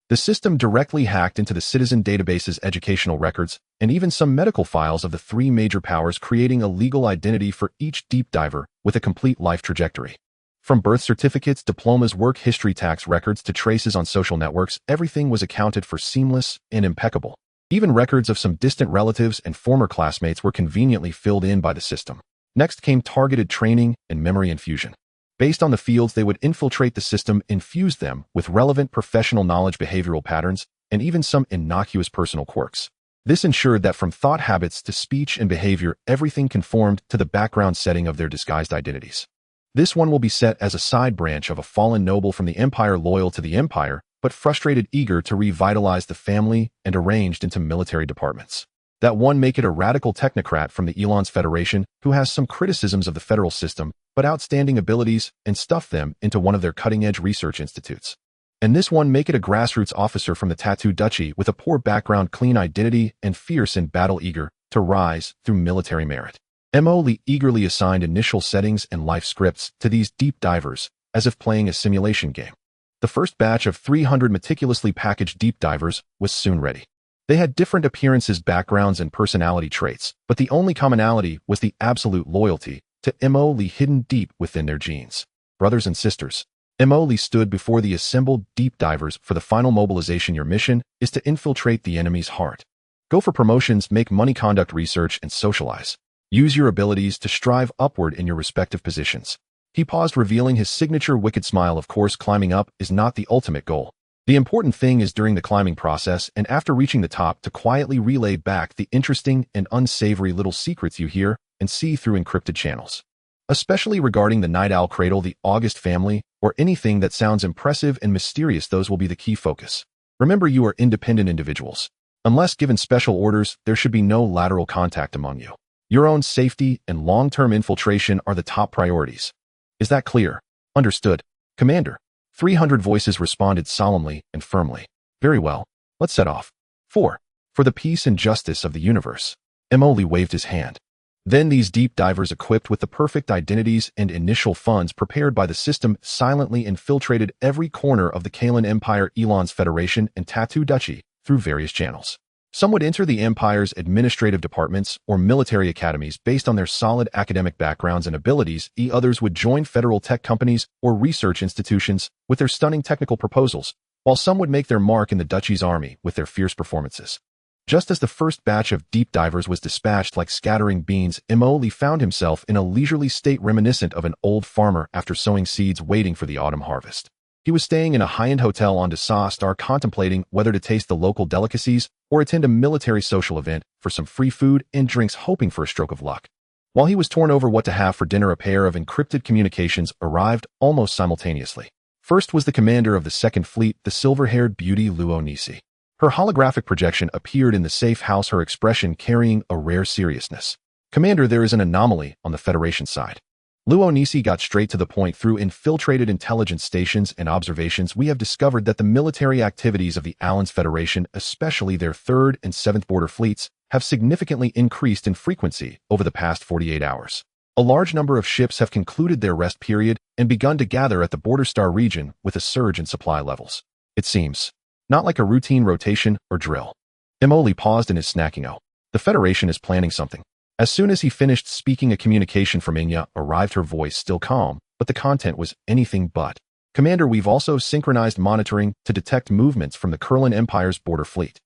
Speaker 1: The system directly hacked into the citizen database's educational records and even some medical files of the three major powers, creating a legal identity for each deep diver with a complete life trajectory. From birth certificates, diplomas, work history, tax records, to traces on social networks, everything was accounted for seamless and impeccable. Even records of some distant relatives and former classmates were conveniently filled in by the system. Next came targeted training and memory infusion. Based on the fields they would infiltrate, the system infused them with relevant professional knowledge, behavioral patterns, and even some innocuous personal quirks. This ensured that from thought habits to speech and behavior, everything conformed to the background setting of their disguised identities. This one will be set as a side branch of a fallen noble from the Empire, loyal to the Empire, but frustrated, eager to revitalize the family, and arranged into military departments. That one make it a radical technocrat from the Elon's Federation who has some criticisms of the federal system, but outstanding abilities, and stuff them into one of their cutting-edge research institutes. And this one make it a grassroots officer from the Tattoo Duchy with a poor background, clean identity, and fierce in battle, eager to rise through military merit. Lee eagerly assigned initial settings and life scripts to these deep divers, as if playing a simulation game. The first batch of 300 meticulously packaged deep divers was soon ready. They had different appearances, backgrounds, and personality traits, but the only commonality was the absolute loyalty to Lee hidden deep within their genes. Brothers and sisters, Lee stood before the assembled deep divers for the final mobilization. Your mission is to infiltrate the enemy's heart. Go for promotions, make money, conduct research, and socialize. Use your abilities to strive upward in your respective positions. He paused, revealing his signature wicked smile. Of course, climbing up is not the ultimate goal. The important thing is during the climbing process and after reaching the top to quietly relay back the interesting and unsavory little secrets you hear and see through encrypted channels. Especially regarding the Night Owl Cradle, the August family, or anything that sounds impressive and mysterious, those will be the key focus. Remember, you are independent individuals. Unless given special orders, there should be no lateral contact among you. Your own safety and long-term infiltration are the top priorities. Is that clear? Understood, Commander. 300 voices responded solemnly and firmly. Very well. Let's set off. 4. For the peace and justice of the universe. Lee waved his hand. Then these deep divers, equipped with the perfect identities and initial funds prepared by the system, silently infiltrated every corner of the Kalan Empire, Elon's Federation, and Tattoo Duchy through various channels. Some would enter the Empire's administrative departments or military academies based on their solid academic backgrounds and abilities. Others would join federal tech companies or research institutions with their stunning technical proposals, while some would make their mark in the Duchy's army with their fierce performances. Just as the first batch of deep divers was dispatched like scattering beans, Lee found himself in a leisurely state reminiscent of an old farmer after sowing seeds, waiting for the autumn harvest. He was staying in a high-end hotel on Deceiving Star, contemplating whether to taste the local delicacies or attend a military social event for some free food and drinks, hoping for a stroke of luck. While he was torn over what to have for dinner, a pair of encrypted communications arrived almost simultaneously. First was the commander of the Second Fleet, the silver-haired beauty Luo Nisi. Her holographic projection appeared in the safe house, her expression carrying a rare seriousness. Commander, there is an anomaly on the Federation side. Luo Nisi got straight to the point. Through infiltrated intelligence stations and observations, we have discovered that the military activities of the Allen's Federation, especially their 3rd and 7th Border Fleets, have significantly increased in frequency over the past 48 hours. A large number of ships have concluded their rest period and begun to gather at the Border Star region with a surge in supply levels. It seems not like a routine rotation or drill. Lee paused in his snacking. Oh, the Federation is planning something. As soon as he finished speaking, a communication from Inya arrived, her voice still calm, but the content was anything but. Commander, we've also synchronized monitoring to detect movements from the Kurlan Empire's border fleet.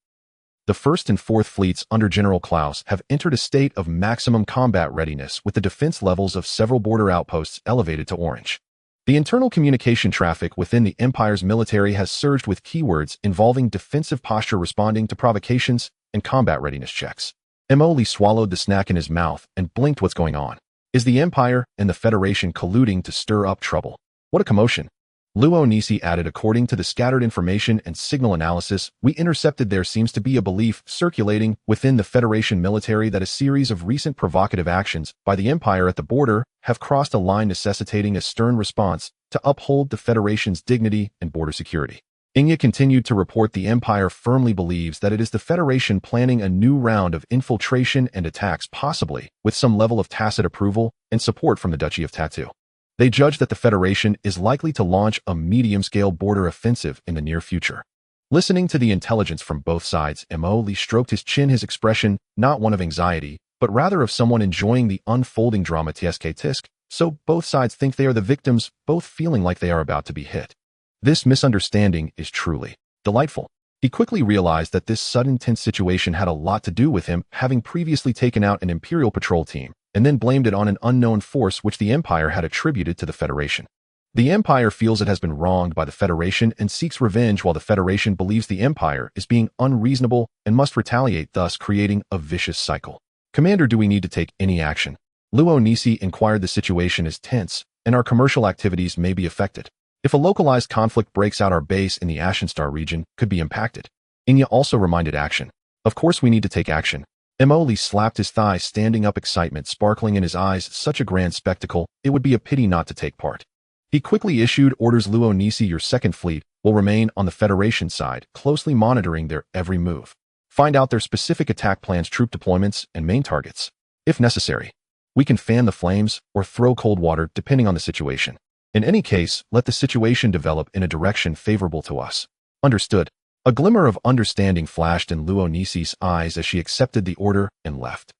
Speaker 1: The 1st and 4th Fleets under General Klaus have entered a state of maximum combat readiness, with the defense levels of several border outposts elevated to orange. The internal communication traffic within the Empire's military has surged with keywords involving defensive posture, responding to provocations, and combat readiness checks. Lee swallowed the snack in his mouth and blinked. What's going on? Is the Empire and the Federation colluding to stir up trouble? What a commotion. Luo Nisi added, according to the scattered information and signal analysis we intercepted, there seems to be a belief circulating within the Federation military that a series of recent provocative actions by the Empire at the border have crossed a line necessitating a stern response to uphold the Federation's dignity and border security. Inya continued to report the Empire firmly believes that it is the Federation planning a new round of infiltration and attacks, possibly with some level of tacit approval and support from the Duchy of Tattoo. They judge that the Federation is likely to launch a medium-scale border offensive in the near future. Listening to the intelligence from both sides, Mo stroked his chin, his expression not one of anxiety, but rather of someone enjoying the unfolding drama. Tisk. So both sides think they are the victims, both feeling like they are about to be hit. This misunderstanding is truly delightful. He quickly realized that this sudden tense situation had a lot to do with him having previously taken out an Imperial patrol team, and then blamed it on an unknown force which the Empire had attributed to the Federation. The Empire feels it has been wronged by the Federation and seeks revenge, while the Federation believes the Empire is being unreasonable and must retaliate, thus creating a vicious cycle. Commander, do we need to take any action? Luo Nisi inquired. The situation is tense, and our commercial activities may be affected. If a localized conflict breaks out, our base in the Ashenstar region could be impacted. Inya also reminded action. Of course we need to take action. Mo slapped his thigh, standing up, excitement sparkling in his eyes. Such a grand spectacle, it would be a pity not to take part. He quickly issued orders. Luo Nisi, your second fleet will remain on the Federation side, closely monitoring their every move. Find out their specific attack plans, troop deployments, and main targets. If necessary, we can fan the flames or throw cold water depending on the situation. In any case, let the situation develop in a direction favorable to us. Understood. A glimmer of understanding flashed in Luo Nisi's eyes as she accepted the order and left.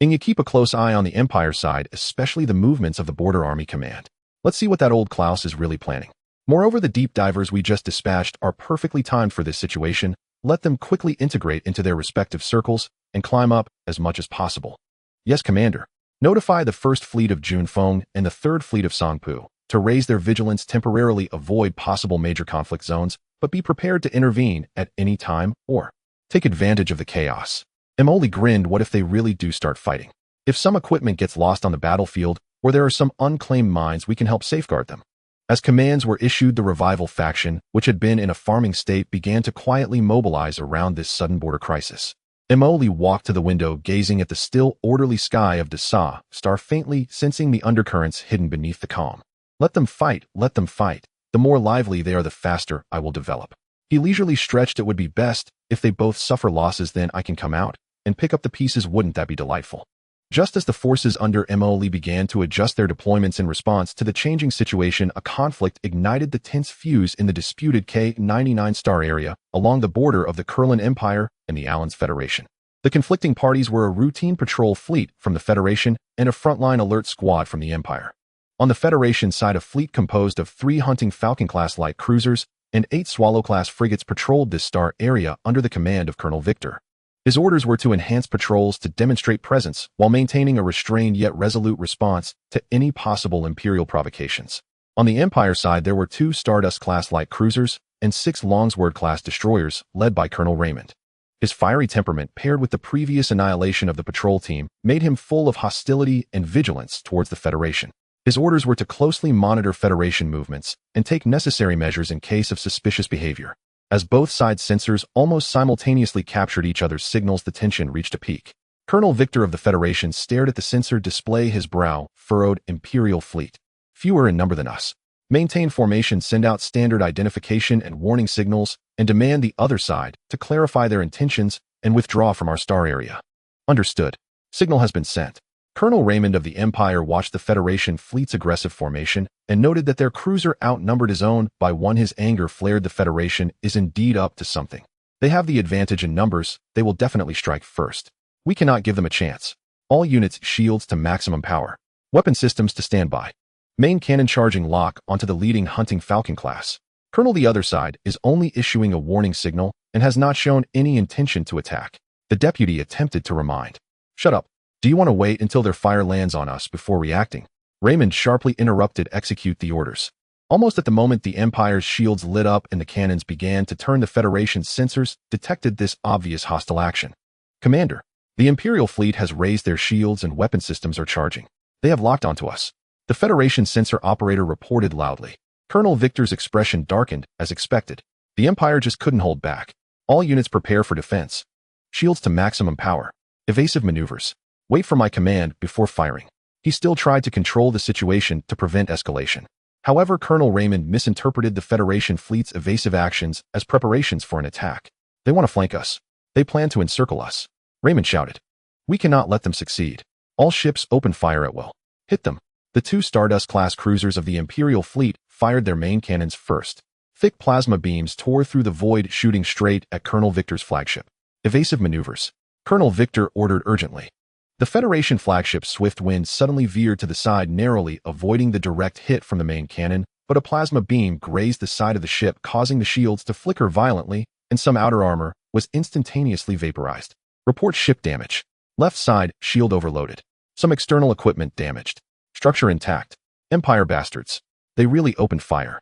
Speaker 1: Inya, keep a close eye on the Empire side, especially the movements of the Border Army Command. Let's see what that old Klaus is really planning. Moreover, the deep divers we just dispatched are perfectly timed for this situation. Let them quickly integrate into their respective circles and climb up as much as possible. Yes, Commander. Notify the 1st Fleet of Junfeng and the 3rd Fleet of Songpu to raise their vigilance, temporarily avoid possible major conflict zones, but be prepared to intervene at any time or take advantage of the chaos. Emoli grinned. What if they really do start fighting? If some equipment gets lost on the battlefield, or there are some unclaimed mines, we can help safeguard them. As commands were issued, the revival faction, which had been in a farming state, began to quietly mobilize around this sudden border crisis. Emoli walked to the window, gazing at the still, orderly sky of Dasa, star faintly sensing the undercurrents hidden beneath the calm. Let them fight, let them fight. The more lively they are, the faster I will develop. He leisurely stretched. It would be best if they both suffer losses, then I can come out and pick up the pieces. Wouldn't that be delightful? Just as the forces under Emoli began to adjust their deployments in response to the changing situation, a conflict ignited the tense fuse in the disputed K-99 star area along the border of the Kurlan Empire and the Alans Federation. The conflicting parties were a routine patrol fleet from the Federation and a frontline alert squad from the Empire. On the Federation side, a fleet composed of 3 Hunting Falcon-class light cruisers and 8 Swallow-class frigates patrolled this star area under the command of Colonel Victor. His orders were to enhance patrols to demonstrate presence while maintaining a restrained yet resolute response to any possible Imperial provocations. On the Empire side, there were 2 Stardust-class light cruisers and 6 Longsword-class destroyers led by Colonel Raymond. His fiery temperament, paired with the previous annihilation of the patrol team, made him full of hostility and vigilance towards the Federation. His orders were to closely monitor Federation movements and take necessary measures in case of suspicious behavior. As both sides' sensors almost simultaneously captured each other's signals, the tension reached a peak. Colonel Victor of the Federation stared at the sensor display, his brow furrowed. Imperial fleet. Fewer in number than us. Maintain formation, send out standard identification and warning signals, and demand the other side to clarify their intentions and withdraw from our star area. Understood. Signal has been sent. Colonel Raymond of the Empire watched the Federation fleet's aggressive formation and noted that their cruiser outnumbered his own by 1. His anger flared. The Federation is indeed up to something. They have the advantage in numbers. They will definitely strike first. We cannot give them a chance. All units, shields to maximum power. Weapon systems to standby. Main cannon charging lock onto the leading Hunting Falcon class. Colonel the other side is only issuing a warning signal and has not shown any intention to attack. The deputy attempted to remind. Shut up. Do you want to wait until their fire lands on us before reacting? Raymond sharply interrupted. Execute the orders. Almost at the moment the Empire's shields lit up and the cannons began to turn, the Federation's sensors detected this obvious hostile action. Commander, the Imperial fleet has raised their shields and weapon systems are charging. They have locked onto us. The Federation sensor operator reported loudly. Colonel Victor's expression darkened, as expected. The Empire just couldn't hold back. All units prepare for defense. Shields to maximum power. Evasive maneuvers. Wait for my command before firing. He still tried to control the situation to prevent escalation. However, Colonel Raymond misinterpreted the Federation fleet's evasive actions as preparations for an attack. They want to flank us. They plan to encircle us. Raymond shouted. We cannot let them succeed. All ships open fire at will. Hit them. The 2 Stardust-class cruisers of the Imperial fleet fired their main cannons first. Thick plasma beams tore through the void, shooting straight at Colonel Victor's flagship. Evasive maneuvers. Colonel Victor ordered urgently. The Federation flagship's swift wind suddenly veered to the side, narrowly avoiding the direct hit from the main cannon, but a plasma beam grazed the side of the ship, causing the shields to flicker violently, and some outer armor was instantaneously vaporized. Report ship damage. Left side, shield overloaded. Some external equipment damaged. Structure intact. Empire bastards. They really opened fire.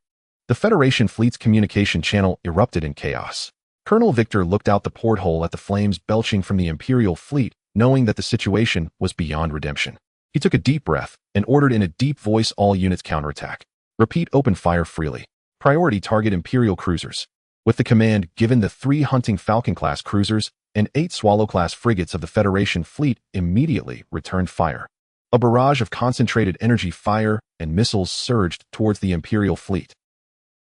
Speaker 1: The Federation fleet's communication channel erupted in chaos. Colonel Victor looked out the porthole at the flames belching from the Imperial fleet, knowing that the situation was beyond redemption. He took a deep breath and ordered in a deep voice, all units counterattack. Repeat, open fire freely. Priority target Imperial cruisers. With the command given, the 3 Hunting Falcon-class cruisers and 8 Swallow-class frigates of the Federation fleet immediately returned fire. A barrage of concentrated energy fire and missiles surged towards the Imperial fleet.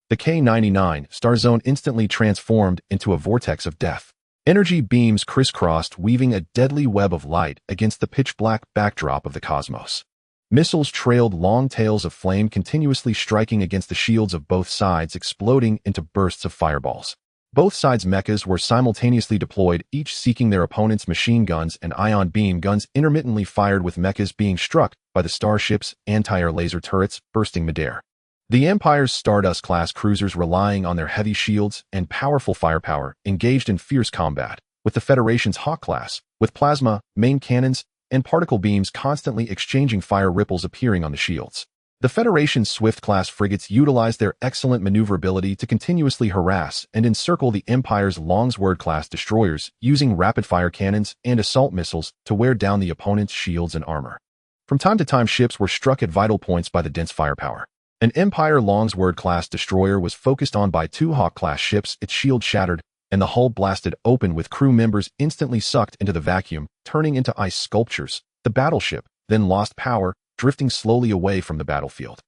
Speaker 1: The K-99 star zone instantly transformed into a vortex of death. Energy beams crisscrossed, weaving a deadly web of light against the pitch-black backdrop of the cosmos. Missiles trailed long tails of flame, continuously striking against the shields of both sides, exploding into bursts of fireballs. Both sides' mechas were simultaneously deployed, each seeking their opponent's machine guns and ion beam guns, intermittently fired, with mechas being struck by the starship's anti-air laser turrets bursting midair. The Empire's Stardust-class cruisers, relying on their heavy shields and powerful firepower, engaged in fierce combat, with the Federation's Hawk-class, with plasma, main cannons, and particle beams constantly exchanging fire ripples appearing on the shields. The Federation's Swift-class frigates utilized their excellent maneuverability to continuously harass and encircle the Empire's Longsword-class destroyers, using rapid-fire cannons and assault missiles to wear down the opponent's shields and armor. From time to time, ships were struck at vital points by the dense firepower. An Empire Longsword-class destroyer was focused on by 2 Hawk-class ships, its shield shattered, and the hull blasted open, with crew members instantly sucked into the vacuum, turning into ice sculptures. The battleship then lost power, drifting slowly away from the battlefield.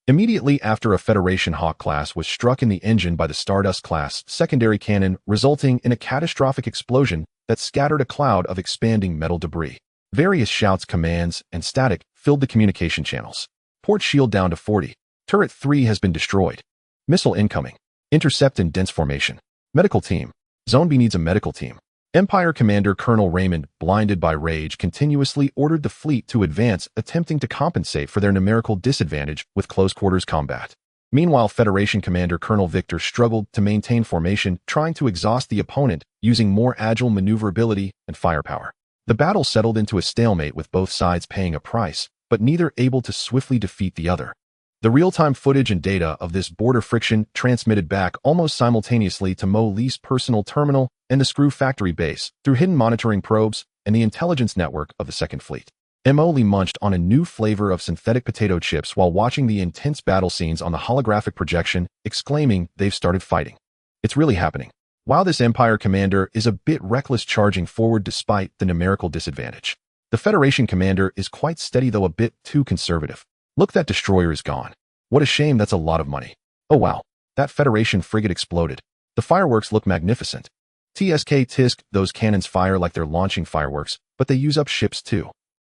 Speaker 1: Immediately after, a Federation Hawk-class was struck in the engine by the Stardust-class secondary cannon, resulting in a catastrophic explosion that scattered a cloud of expanding metal debris. Various shouts, commands, and static filled the communication channels. Port shield down to 40. Turret 3 has been destroyed. Missile incoming. Intercept in dense formation. Medical team. Zone B needs a medical team. Empire Commander Colonel Raymond, blinded by rage, continuously ordered the fleet to advance, attempting to compensate for their numerical disadvantage with close-quarters combat. Meanwhile, Federation Commander Colonel Victor struggled to maintain formation, trying to exhaust the opponent using more agile maneuverability and firepower. The battle settled into a stalemate, with both sides paying a price, but neither able to swiftly defeat the other. The real-time footage and data of this border friction transmitted back almost simultaneously to Mo Lee's personal terminal and the Screw factory base through hidden monitoring probes and the intelligence network of the Second Fleet. Mo Lee munched on a new flavor of synthetic potato chips while watching the intense battle scenes on the holographic projection, exclaiming, "They've started fighting. It's really happening." While this Empire commander is a bit reckless, charging forward despite the numerical disadvantage. The Federation commander is quite steady, though a bit too conservative. Look, that destroyer is gone. What a shame, that's a lot of money. Oh wow, that Federation frigate exploded. The fireworks look magnificent. TSK tisk, those cannons fire like they're launching fireworks, but they use up ships too.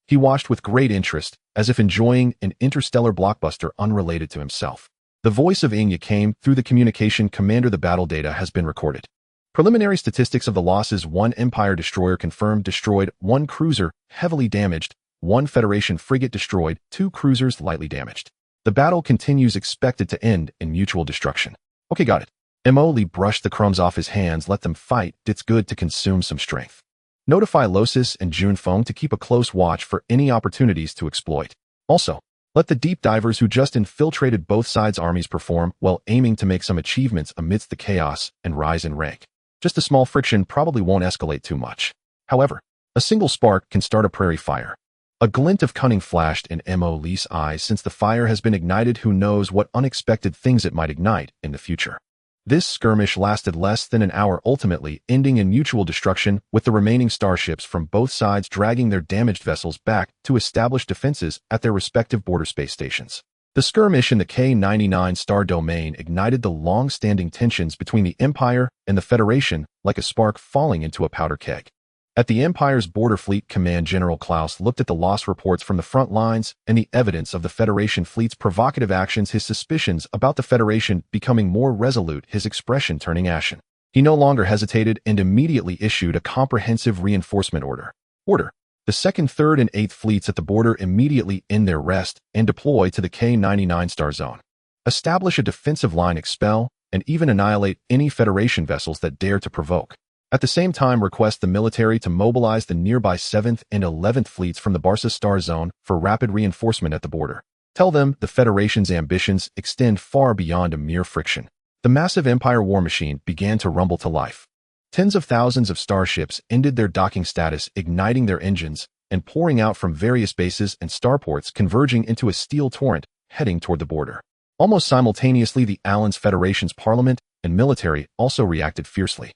Speaker 1: He watched with great interest, as if enjoying an interstellar blockbuster unrelated to himself. The voice of Inya came through the communication commander. The battle data has been recorded. Preliminary statistics of the losses: 1 Empire destroyer confirmed destroyed, 1 cruiser heavily damaged, 1 Federation frigate destroyed, 2 cruisers lightly damaged. The battle continues, expected to end in mutual destruction. Okay, got it. Mo Lee brushed the crumbs off his hands. Let them fight. It's good to consume some strength. Notify Losis and Junfeng to keep a close watch for any opportunities to exploit. Also, let the deep divers who just infiltrated both sides' armies perform while aiming to make some achievements amidst the chaos and rise in rank. Just a small friction probably won't escalate too much. However, a single spark can start a prairie fire. A glint of cunning flashed in Mo Lee's eyes. Since the fire has been ignited, who knows what unexpected things it might ignite in the future. This skirmish lasted less than an hour, ultimately ending in mutual destruction, with the remaining starships from both sides dragging their damaged vessels back to establish defenses at their respective border space stations. The skirmish in the K-99 star domain ignited the long-standing tensions between the Empire and the Federation like a spark falling into a powder keg. At the Empire's Border Fleet Command, General Klaus looked at the loss reports from the front lines and the evidence of the Federation fleet's provocative actions, his suspicions about the Federation becoming more resolute, his expression turning ashen. He no longer hesitated and immediately issued a comprehensive reinforcement order. The 2nd, 3rd, and 8th fleets at the border immediately end their rest and deploy to the K-99 star zone. Establish a defensive line, expel, and even annihilate any Federation vessels that dare to provoke. At the same time, request the military to mobilize the nearby 7th and 11th fleets from the Barca Star Zone for rapid reinforcement at the border. Tell them the Federation's ambitions extend far beyond a mere friction. The massive Empire war machine began to rumble to life. Tens of thousands of starships ended their docking status, igniting their engines, and pouring out from various bases and starports, converging into a steel torrent heading toward the border. Almost simultaneously, the Alliance Federation's parliament and military also reacted fiercely.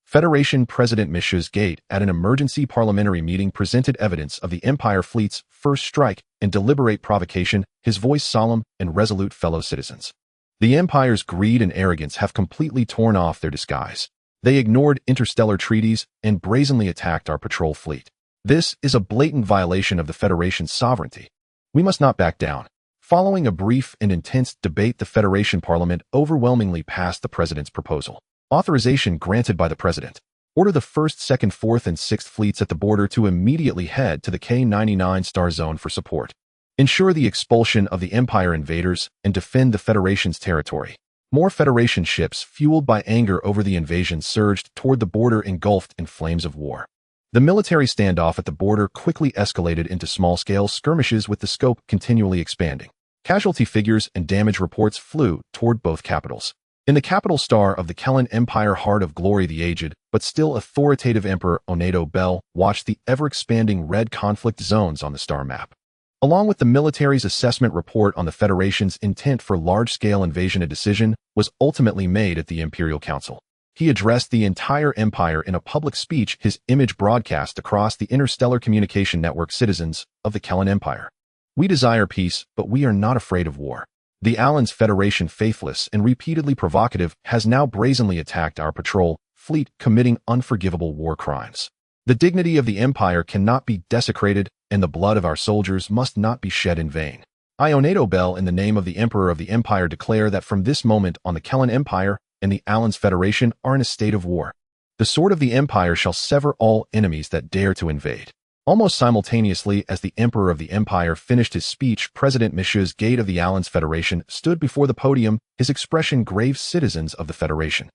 Speaker 1: Federation President Mishus Gate, at an emergency parliamentary meeting, presented evidence of the Empire fleet's first strike and deliberate provocation, his voice solemn and resolute. Fellow citizens, the Empire's greed and arrogance have completely torn off their disguise. They ignored interstellar treaties and brazenly attacked our patrol fleet. This is a blatant violation of the Federation's sovereignty. We must not back down. Following a brief and intense debate, the Federation Parliament overwhelmingly passed the President's proposal. Authorization granted by the President. Order the 1st, 2nd, 4th, and 6th fleets at the border to immediately head to the K-99 star zone for support. Ensure the expulsion of the Empire invaders and defend the Federation's territory. More Federation ships, fueled by anger over the invasion, surged toward the border, engulfed in flames of war. The military standoff at the border quickly escalated into small-scale skirmishes, with the scope continually expanding. Casualty figures and damage reports flew toward both capitals. In the capital star of the Kellan Empire, heart of glory, the aged but still authoritative Emperor Onedo Bell watched the ever-expanding red conflict zones on the star map. Along with the military's assessment report on the Federation's intent for large-scale invasion, a decision was ultimately made at the Imperial Council. He addressed the entire Empire in a public speech, his image broadcast across the interstellar communication network. Citizens of the Kellan Empire, we desire peace, but we are not afraid of war. The Alliance Federation, faithless and repeatedly provocative, has now brazenly attacked our patrol fleet, committing unforgivable war crimes. The dignity of the Empire cannot be desecrated, and the blood of our soldiers must not be shed in vain. I, Onedo Bell, in the name of the Emperor of the Empire, declare that from this moment on, the Kellan Empire and the Alliance Federation are in a state of war. The sword of the Empire shall sever all enemies that dare to invade. Almost simultaneously, as the Emperor of the Empire finished his speech, President Mishus Gate of the Alliance Federation stood before the podium, his expression grave. Citizens of the Federation,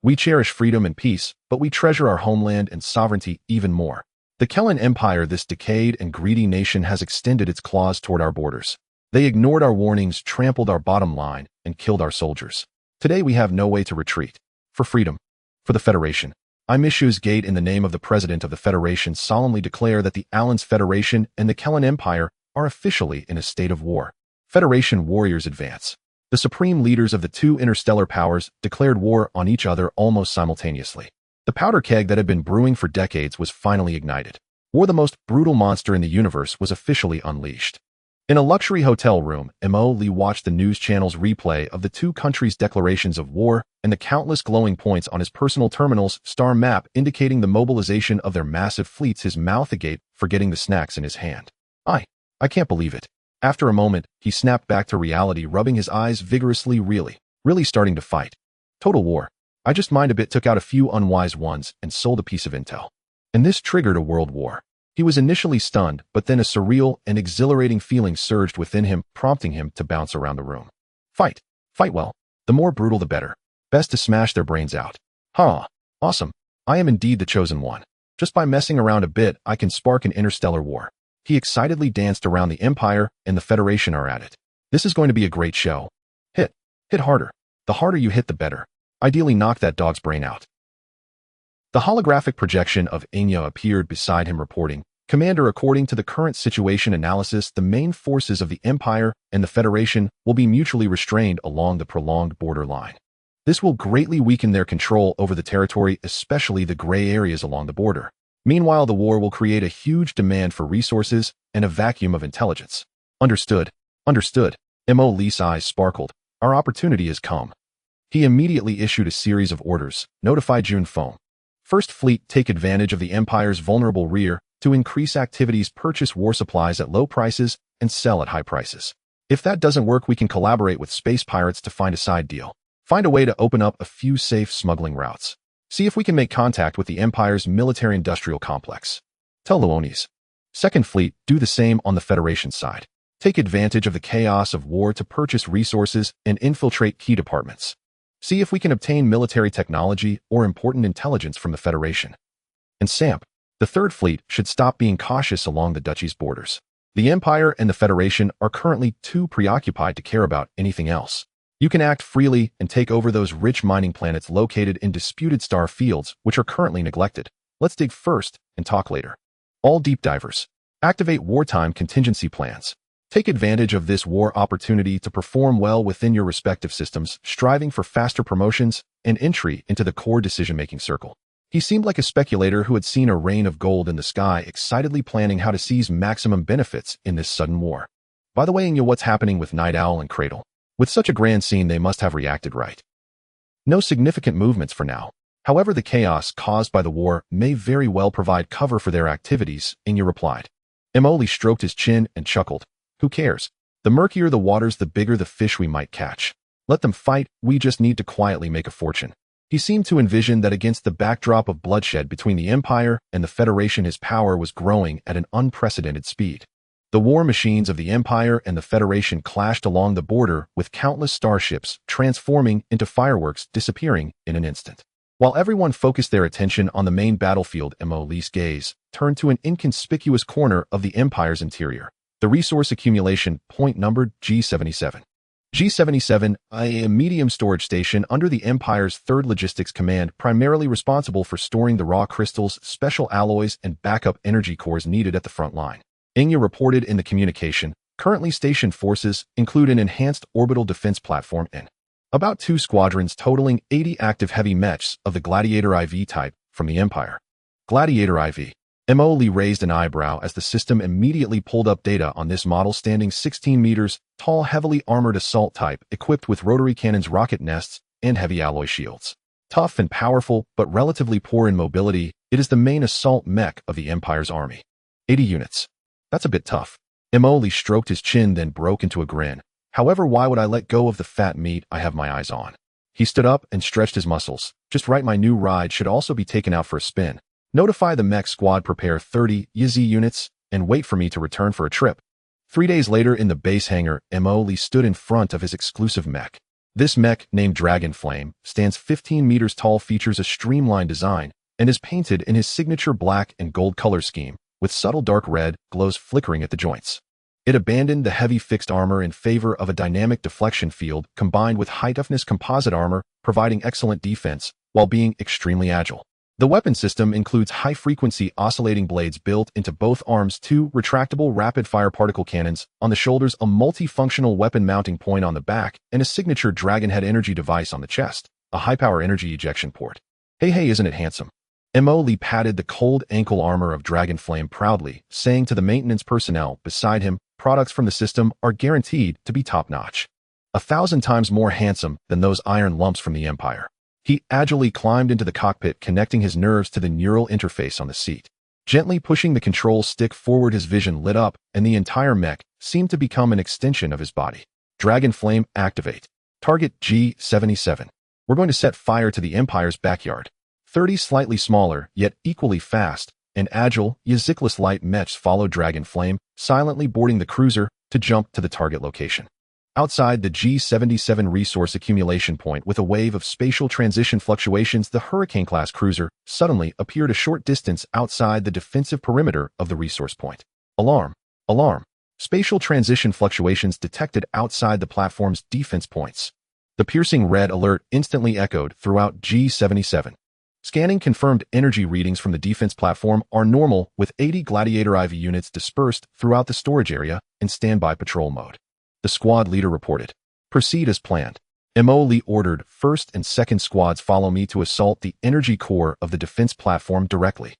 Speaker 1: we cherish freedom and peace, but we treasure our homeland and sovereignty even more. The Kellan Empire, this decayed and greedy nation, has extended its claws toward our borders. They ignored our warnings, trampled our bottom line, and killed our soldiers. Today we have no way to retreat. For freedom, for the Federation, I, Mishus Gate, in the name of the President of the Federation, solemnly declare that the Alliance Federation and the Kellan Empire are officially in a state of war. Federation warriors advance. The supreme leaders of the two interstellar powers declared war on each other almost simultaneously. The powder keg that had been brewing for decades was finally ignited. War, the most brutal monster in the universe, was officially unleashed. In a luxury hotel room, Mo Lee watched the news channel's replay of the two countries' declarations of war and the countless glowing points on his personal terminal's star map indicating the mobilization of their massive fleets, his mouth agape, forgetting the snacks in his hand. I can't believe it. After a moment, he snapped back to reality, rubbing his eyes vigorously. Really starting to fight. Total war. I just mind a bit, took out a few unwise ones, and sold a piece of intel. And this triggered a world war. He was initially stunned, but then a surreal and exhilarating feeling surged within him, prompting him to bounce around the room. Fight well. The more brutal, the better. Best to smash their brains out. Awesome. I am indeed the chosen one. Just by messing around a bit, I can spark an interstellar war. He excitedly danced around. The Empire and the Federation are at it. This is going to be a great show. Hit harder. The harder you hit, the better. Ideally, knock that dog's brain out. The holographic projection of Enya appeared beside him, reporting, Commander, according to the current situation analysis, the main forces of the Empire and the Federation will be mutually restrained along the prolonged border line. This will greatly weaken their control over the territory, especially the gray areas along the border. Meanwhile, the war will create a huge demand for resources and a vacuum of intelligence. Understood. Understood. Mo Lee's eyes sparkled. Our opportunity has come. He immediately issued a series of orders. Notify June Foam. First Fleet, take advantage of the Empire's vulnerable rear to increase activities, purchase war supplies at low prices, and sell at high prices. If that doesn't work, we can collaborate with space pirates to find a side deal. Find a way to open up a few safe smuggling routes. See if we can make contact with the Empire's military-industrial complex. Tell Luones. Second Fleet, do the same on the Federation side. Take advantage of the chaos of war to purchase resources and infiltrate key departments. See if we can obtain military technology or important intelligence from the Federation. And Samp, the Third Fleet should stop being cautious along the Duchy's borders. The Empire and the Federation are currently too preoccupied to care about anything else. You can act freely and take over those rich mining planets located in disputed star fields, which are currently neglected. Let's dig first and talk later. All deep divers, activate wartime contingency plans. Take advantage of this war opportunity to perform well within your respective systems, striving for faster promotions and entry into the core decision-making circle. He seemed like a speculator who had seen a rain of gold in the sky, excitedly planning how to seize maximum benefits in this sudden war. By the way, you know what's happening with Night Owl and Cradle? With such a grand scene, they must have reacted right. No significant movements for now. However, the chaos caused by the war may very well provide cover for their activities, Inya replied. Emoli stroked his chin and chuckled. Who cares? The murkier the waters, the bigger the fish we might catch. Let them fight, we just need to quietly make a fortune. He seemed to envision that against the backdrop of bloodshed between the Empire and the Federation, his power was growing at an unprecedented speed. The war machines of the Empire and the Federation clashed along the border with countless starships transforming into fireworks, disappearing in an instant. While everyone focused their attention on the main battlefield, Emily's gaze turned to an inconspicuous corner of the Empire's interior. The resource accumulation point numbered G77. G77, a medium storage station under the Empire's 3rd Logistics Command, primarily responsible for storing the raw crystals, special alloys, and backup energy cores needed at the front line. Inya reported in the communication, currently stationed forces include an enhanced orbital defense platform and about 2 squadrons totaling 80 active heavy mechs of the Gladiator IV type from the Empire. Gladiator IV. Emily raised an eyebrow as the system immediately pulled up data on this model, standing 16 meters tall, heavily armored assault type equipped with rotary cannons, rocket nests, and heavy alloy shields. Tough and powerful, but relatively poor in mobility, it is the main assault mech of the Empire's army. 80 units. That's a bit tough. Emoli stroked his chin, then broke into a grin. However, why would I let go of the fat meat I have my eyes on? He stood up and stretched his muscles. Just right, my new ride should also be taken out for a spin. Notify the mech squad, prepare 30 YZ units, and wait for me to return for a trip. 3 days later in the base hangar, Emoli stood in front of his exclusive mech. This mech, named Dragonflame, stands 15 meters tall, features a streamlined design, and is painted in his signature black and gold color scheme, with subtle dark red glows flickering at the joints. It abandoned the heavy fixed armor in favor of a dynamic deflection field combined with high-toughness composite armor, providing excellent defense while being extremely agile. The weapon system includes high-frequency oscillating blades built into both arms, 2 retractable rapid-fire particle cannons on the shoulders, a multifunctional weapon mounting point on the back, and a signature Dragonhead energy device on the chest, a high-power energy ejection port. Hey, isn't it handsome? Emoli patted the cold ankle armor of Dragonflame proudly, saying to the maintenance personnel beside him, products from the system are guaranteed to be top-notch. 1,000 times more handsome than those iron lumps from the Empire. He agilely climbed into the cockpit, connecting his nerves to the neural interface on the seat. Gently pushing the control stick forward, his vision lit up, and the entire mech seemed to become an extension of his body. Dragonflame, activate. Target G77. We're going to set fire to the Empire's backyard. 30 slightly smaller, yet equally fast and agile Yaziklis light mechs followed Dragonflame, silently boarding the cruiser to jump to the target location. Outside the G77 resource accumulation point, with a wave of spatial transition fluctuations, the Hurricane-class cruiser suddenly appeared a short distance outside the defensive perimeter of the resource point. Alarm! Alarm! Spatial transition fluctuations detected outside the platform's defense points. The piercing red alert instantly echoed throughout G77. Scanning confirmed energy readings from the defense platform are normal, with 80 Gladiator IV units dispersed throughout the storage area in standby patrol mode. The squad leader reported, "Proceed as planned. MO Lee ordered 1st and 2nd squads follow me to assault the energy core of the defense platform directly.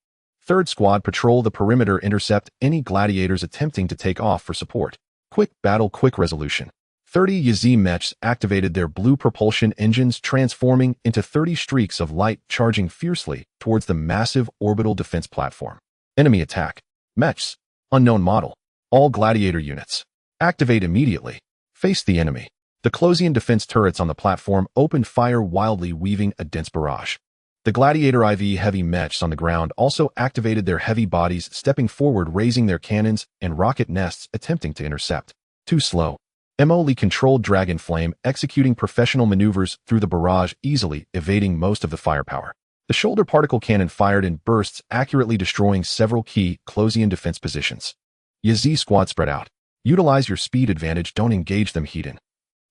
Speaker 1: 3rd squad patrol the perimeter, intercept any gladiators attempting to take off for support. Quick battle, quick resolution." 30 Yazee mechs activated their blue propulsion engines, transforming into 30 streaks of light, charging fiercely towards the massive orbital defense platform. Enemy attack. Mechs. Unknown model. All gladiator units. Activate immediately. Face the enemy. The Closian defense turrets on the platform opened fire, wildly weaving a dense barrage. The Gladiator IV heavy mechs on the ground also activated their heavy bodies, stepping forward, raising their cannons and rocket nests, attempting to intercept. Too slow. MO Lee controlled Dragon Flame, executing professional maneuvers through the barrage, easily evading most of the firepower. The shoulder particle cannon fired in bursts, accurately destroying several key Closian defense positions. Yazee squad, spread out. Utilize your speed advantage, don't engage them heat in.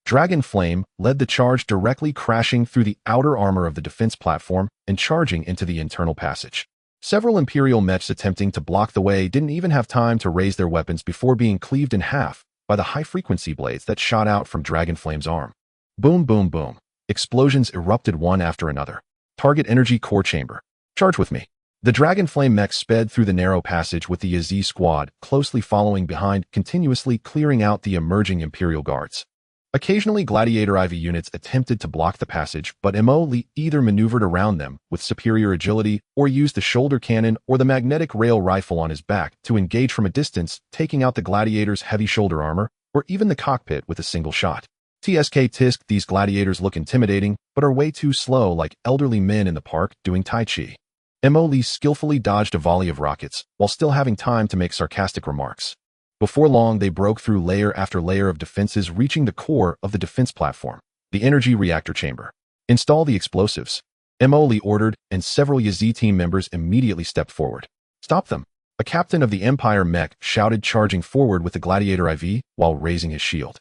Speaker 1: Dragon Flame led the charge, directly crashing through the outer armor of the defense platform and charging into the internal passage. Several Imperial mechs attempting to block the way didn't even have time to raise their weapons before being cleaved in half by the high-frequency blades that shot out from Dragon Flame's arm. Boom, boom, boom. Explosions erupted one after another. Target energy core chamber. Charge with me. The Dragon Flame mech sped through the narrow passage, with the Yazee squad closely following behind, continuously clearing out the emerging Imperial guards. Occasionally, Gladiator IV units attempted to block the passage, but MO Lee either maneuvered around them with superior agility or used the shoulder cannon or the magnetic rail rifle on his back to engage from a distance, taking out the Gladiator's heavy shoulder armor or even the cockpit with a single shot. Tisk, these gladiators look intimidating, but are way too slow, like elderly men in the park doing Tai Chi. MO Lee skillfully dodged a volley of rockets while still having time to make sarcastic remarks. Before long, they broke through layer after layer of defenses, reaching the core of the defense platform, the energy reactor chamber. Install the explosives. MO Lee ordered, and several Yazee team members immediately stepped forward. Stop them. A captain of the Empire mech shouted, charging forward with the Gladiator IV while raising his shield.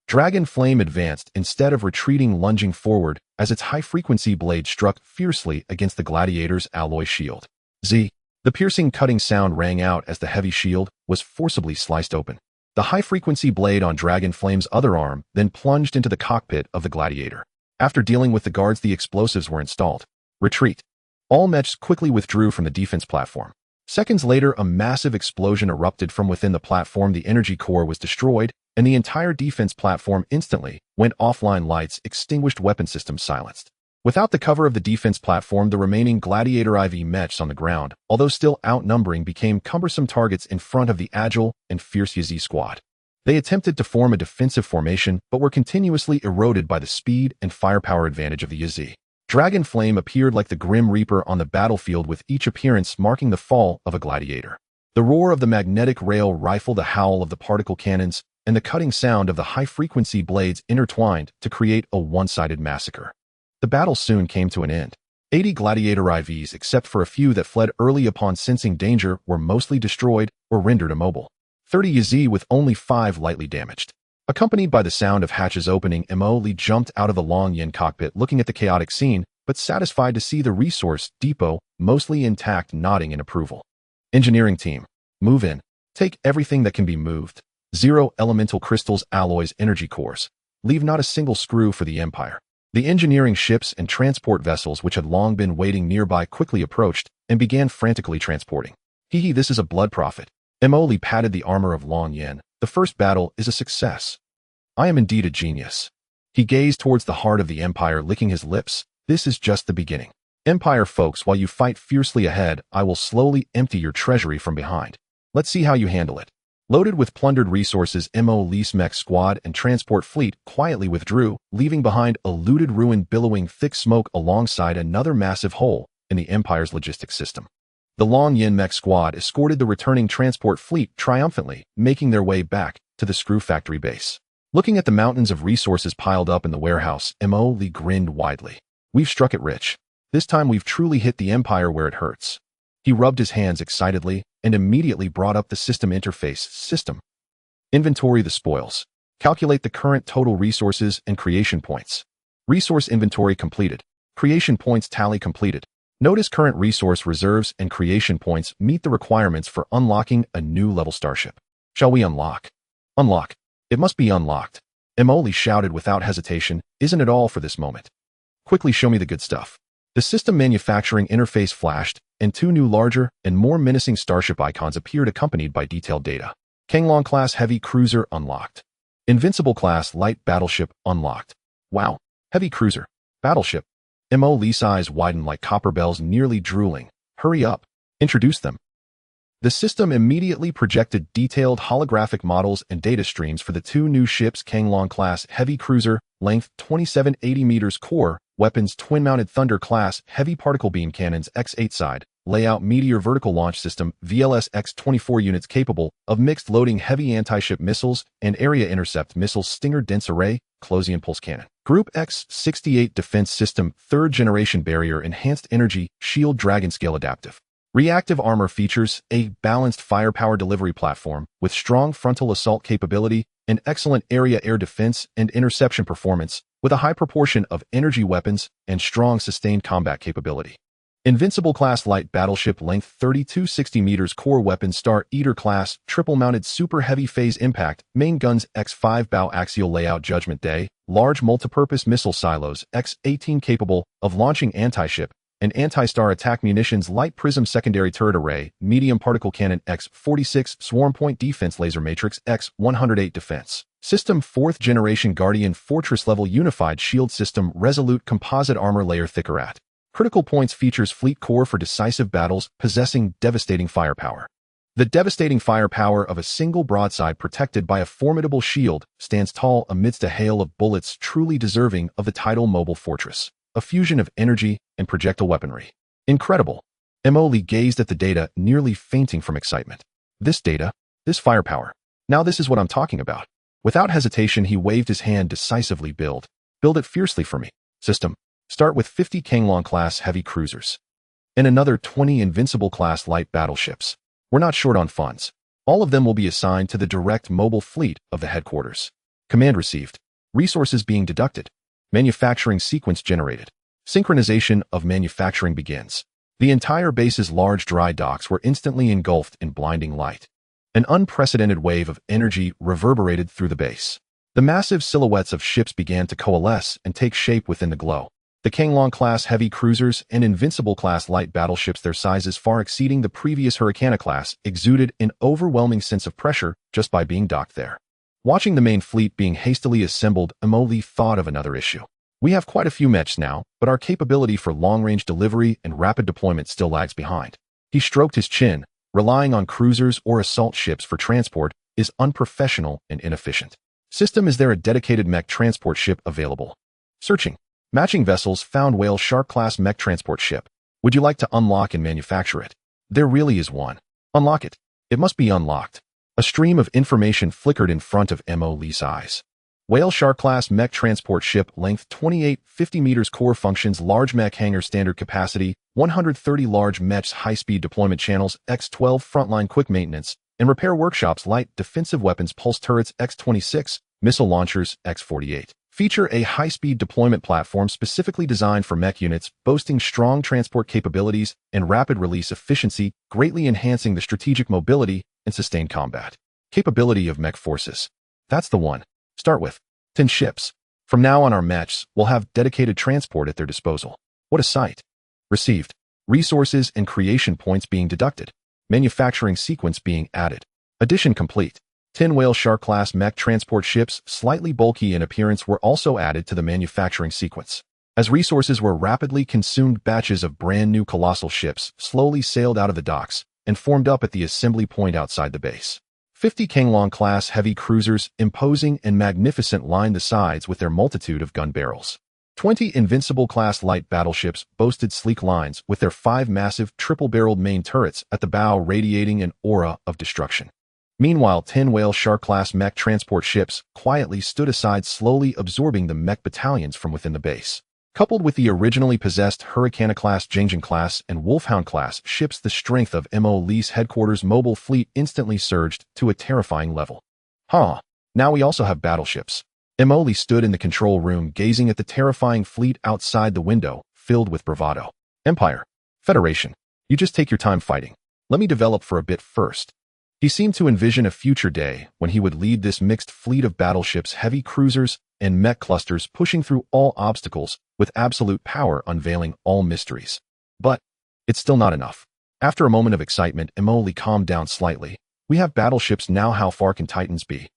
Speaker 1: Dragon Flame advanced instead of retreating, lunging forward as its high-frequency blade struck fiercely against the Gladiator's alloy shield. Z. The piercing, cutting sound rang out as the heavy shield was forcibly sliced open. The high-frequency blade on Dragon Flame's other arm then plunged into the cockpit of the Gladiator. After dealing with the guards, the explosives were installed. Retreat. All mechs quickly withdrew from the defense platform. Seconds later, a massive explosion erupted from within the platform. The energy core was destroyed, and the entire defense platform instantly went offline. Lights extinguished, weapon systems silenced. Without the cover of the defense platform, the remaining Gladiator IV mechs on the ground, although still outnumbering, became cumbersome targets in front of the agile and fierce Yazee squad. They attempted to form a defensive formation, but were continuously eroded by the speed and firepower advantage of the Yazee. Dragon Flame appeared like the Grim Reaper on the battlefield, with each appearance marking the fall of a gladiator. The roar of the magnetic rail rifle, the howl of the particle cannons, and the cutting sound of the high-frequency blades intertwined to create a one-sided massacre. The battle soon came to an end. 80 Gladiator IVs, except for a few that fled early upon sensing danger, were mostly destroyed or rendered immobile. 30 Yazee with only 5 lightly damaged. Accompanied by the sound of hatches opening, MO Lee jumped out of the Long Yin cockpit, looking at the chaotic scene, but satisfied to see the resource depot mostly intact, nodding in approval. Engineering team, move in. Take everything that can be moved. 0 elemental crystals, alloys, energy cores. Leave not a single screw for the Empire. The engineering ships and transport vessels, which had long been waiting nearby, quickly approached and began frantically transporting. This is a blood prophet. MO Lee patted the armor of Long Yin. The first battle is a success. I am indeed a genius. He gazed towards the heart of the Empire, licking his lips. This is just the beginning. Empire folks, while you fight fiercely ahead, I will slowly empty your treasury from behind. Let's see how you handle it. Loaded with plundered resources, MO Lee's mech squad and transport fleet quietly withdrew, leaving behind a looted ruin billowing thick smoke alongside another massive hole in the Empire's logistics system. The Long Yin mech squad escorted the returning transport fleet triumphantly, making their way back to the screw factory base. Looking at the mountains of resources piled up in the warehouse, MO Lee grinned widely. We've struck it rich. This time we've truly hit the Empire where it hurts. He rubbed his hands excitedly and immediately brought up the system interface. System. Inventory the spoils. Calculate the current total resources and creation points. Resource inventory completed. Creation points tally completed. Notice current resource reserves and creation points meet the requirements for unlocking a new level starship. Shall we unlock? Unlock. It must be unlocked. Emoli shouted without hesitation, isn't it all for this moment? Quickly show me the good stuff. The system manufacturing interface flashed, and two new larger and more menacing starship icons appeared accompanied by detailed data. Kanglong-class heavy cruiser unlocked. Invincible-class light battleship unlocked. Wow. Heavy cruiser. Battleship. Mo Lee's eyes widened like copper bells, nearly drooling. Hurry up. Introduce them. The system immediately projected detailed holographic models and data streams for the two new ships. Kanglong-class heavy cruiser, length 2780 meters, core, weapons twin-mounted Thunder-class heavy particle beam cannons X8 side, layout Meteor vertical launch system VLS X24 units capable of mixed loading heavy anti-ship missiles and area intercept missiles Stinger dense array, Closian pulse cannon. Group X68 defense system 3rd generation barrier enhanced energy shield dragon scale adaptive. Reactive armor features a balanced firepower delivery platform with strong frontal assault capability and excellent area air defense and interception performance with a high proportion of energy weapons and strong sustained combat capability. Invincible-class light battleship, length 3260 meters, core weapons Star Eater-class triple-mounted super heavy phase impact main guns X5 bow axial layout Judgment Day, large multipurpose missile silos X18 capable of launching anti-ship and anti-star attack munitions light prism secondary turret array, medium particle cannon X46 swarm point defense laser matrix X108 defense. System 4th generation Guardian fortress level unified shield system resolute composite armor layer thicker at. Critical points features fleet core for decisive battles possessing devastating firepower. The devastating firepower of a single broadside protected by a formidable shield stands tall amidst a hail of bullets, truly deserving of the title Mobile Fortress. A fusion of energy and projectile weaponry. Incredible. Emoli gazed at the data, nearly fainting from excitement. This data, this firepower. Now this is what I'm talking about. Without hesitation, he waved his hand decisively. Build it fiercely for me. System. Start with 50 Kanglong-class heavy cruisers. And another 20 Invincible-class light battleships. We're not short on funds. All of them will be assigned to the direct mobile fleet of the headquarters. Command received. Resources being deducted. Manufacturing sequence generated. Synchronization of manufacturing begins. The entire base's large dry docks were instantly engulfed in blinding light. An unprecedented wave of energy reverberated through the base. The massive silhouettes of ships began to coalesce and take shape within the glow. The Kanglong-class heavy cruisers and Invincible-class light battleships, their sizes far exceeding the previous Hurricane-class, exuded an overwhelming sense of pressure just by being docked there. Watching the main fleet being hastily assembled, Emoli thought of another issue. We have quite a few mechs now, but our capability for long-range delivery and rapid deployment still lags behind. He stroked his chin. Relying on cruisers or assault ships for transport is unprofessional and inefficient. System, is there a dedicated mech transport ship available? Searching. Matching vessels found. Whale Shark-class mech transport ship. Would you like to unlock and manufacture it? There really is one. Unlock it. It must be unlocked. A stream of information flickered in front of Emily's eyes. Whale Shark-class mech transport ship, length 2850 meters, core functions large mech hangar standard capacity 130 large mechs high-speed deployment channels X12 frontline quick maintenance and repair workshops light defensive weapons pulse turrets X26 missile launchers X48. Feature a high-speed deployment platform specifically designed for mech units, boasting strong transport capabilities and rapid release efficiency, greatly enhancing the strategic mobility and sustained combat capability of mech forces. That's the one. Start with 10 ships. From now on, our mechs will have dedicated transport at their disposal. What a sight. Received. Resources and creation points being deducted. Manufacturing sequence being added. Addition complete. 10 Whale Shark-class mech transport ships, slightly bulky in appearance, were also added to the manufacturing sequence. As resources were rapidly consumed, batches of brand new colossal ships slowly sailed out of the docks and formed up at the assembly point outside the base. 50 Kanglong-class heavy cruisers, imposing and magnificent, lined the sides with their multitude of gun barrels. 20 Invincible-class light battleships boasted sleek lines with their 5 massive triple-barreled main turrets at the bow, radiating an aura of destruction. Meanwhile, 10 Whale Shark-class mech transport ships quietly stood aside, slowly absorbing the mech battalions from within the base. Coupled with the originally possessed Hurricane-class, Jingjing-class, and Wolfhound-class ships, the strength of Mo Lee's headquarters mobile fleet instantly surged to a terrifying level. Now we also have battleships. Mo Lee stood in the control room, gazing at the terrifying fleet outside the window, filled with bravado. Empire. Federation. You just take your time fighting. Let me develop for a bit first. He seemed to envision a future day when he would lead this mixed fleet of battleships, heavy cruisers, and mech clusters pushing through all obstacles with absolute power, unveiling all mysteries. But it's still not enough. After a moment of excitement, Emily calmed down slightly. We have battleships now, how far can Titans be?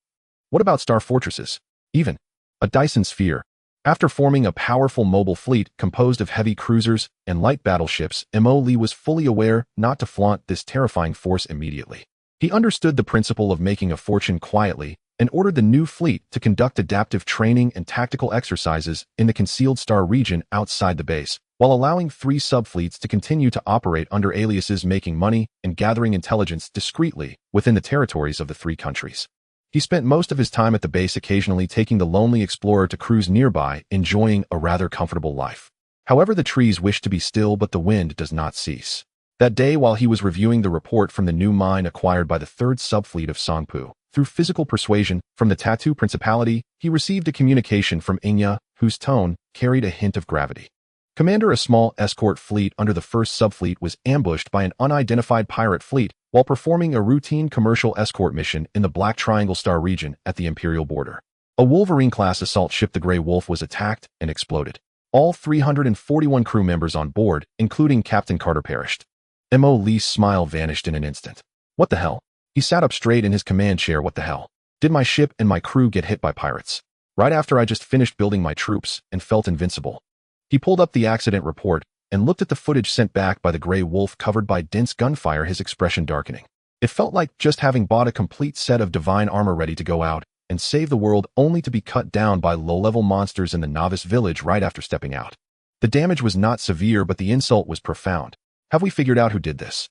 Speaker 1: What about star fortresses? Even a Dyson sphere. After forming a powerful mobile fleet composed of heavy cruisers and light battleships, Emily was fully aware not to flaunt this terrifying force immediately. He understood the principle of making a fortune quietly and ordered the new fleet to conduct adaptive training and tactical exercises in the concealed star region outside the base, while allowing 3 subfleets to continue to operate under aliases, making money and gathering intelligence discreetly within the territories of the 3 countries. He spent most of his time at the base, occasionally taking the lonely explorer to cruise nearby, enjoying a rather comfortable life. However, the trees wish to be still, but the wind does not cease. That day, while he was reviewing the report from the new mine acquired by the 3rd subfleet of Songpu, through physical persuasion from the Tattoo Principality, he received a communication from Inya, whose tone carried a hint of gravity. Commander, a small escort fleet under the 1st subfleet was ambushed by an unidentified pirate fleet while performing a routine commercial escort mission in the Black Triangle Star region at the Imperial border. A Wolverine-class assault ship, the Grey Wolf, was attacked and exploded. All 341 crew members on board, including Captain Carter, perished. M.O. Lee's smile vanished in an instant. What the hell? He sat up straight in his command chair. What the hell? Did my ship and my crew get hit by pirates? Right after I just finished building my troops and felt invincible. He pulled up the accident report and looked at the footage sent back by the Grey Wolf, covered by dense gunfire, his expression darkening. It felt like just having bought a complete set of divine armor ready to go out and save the world, only to be cut down by low-level monsters in the novice village right after stepping out. The damage was not severe, but the insult was profound. Have we figured out who did this?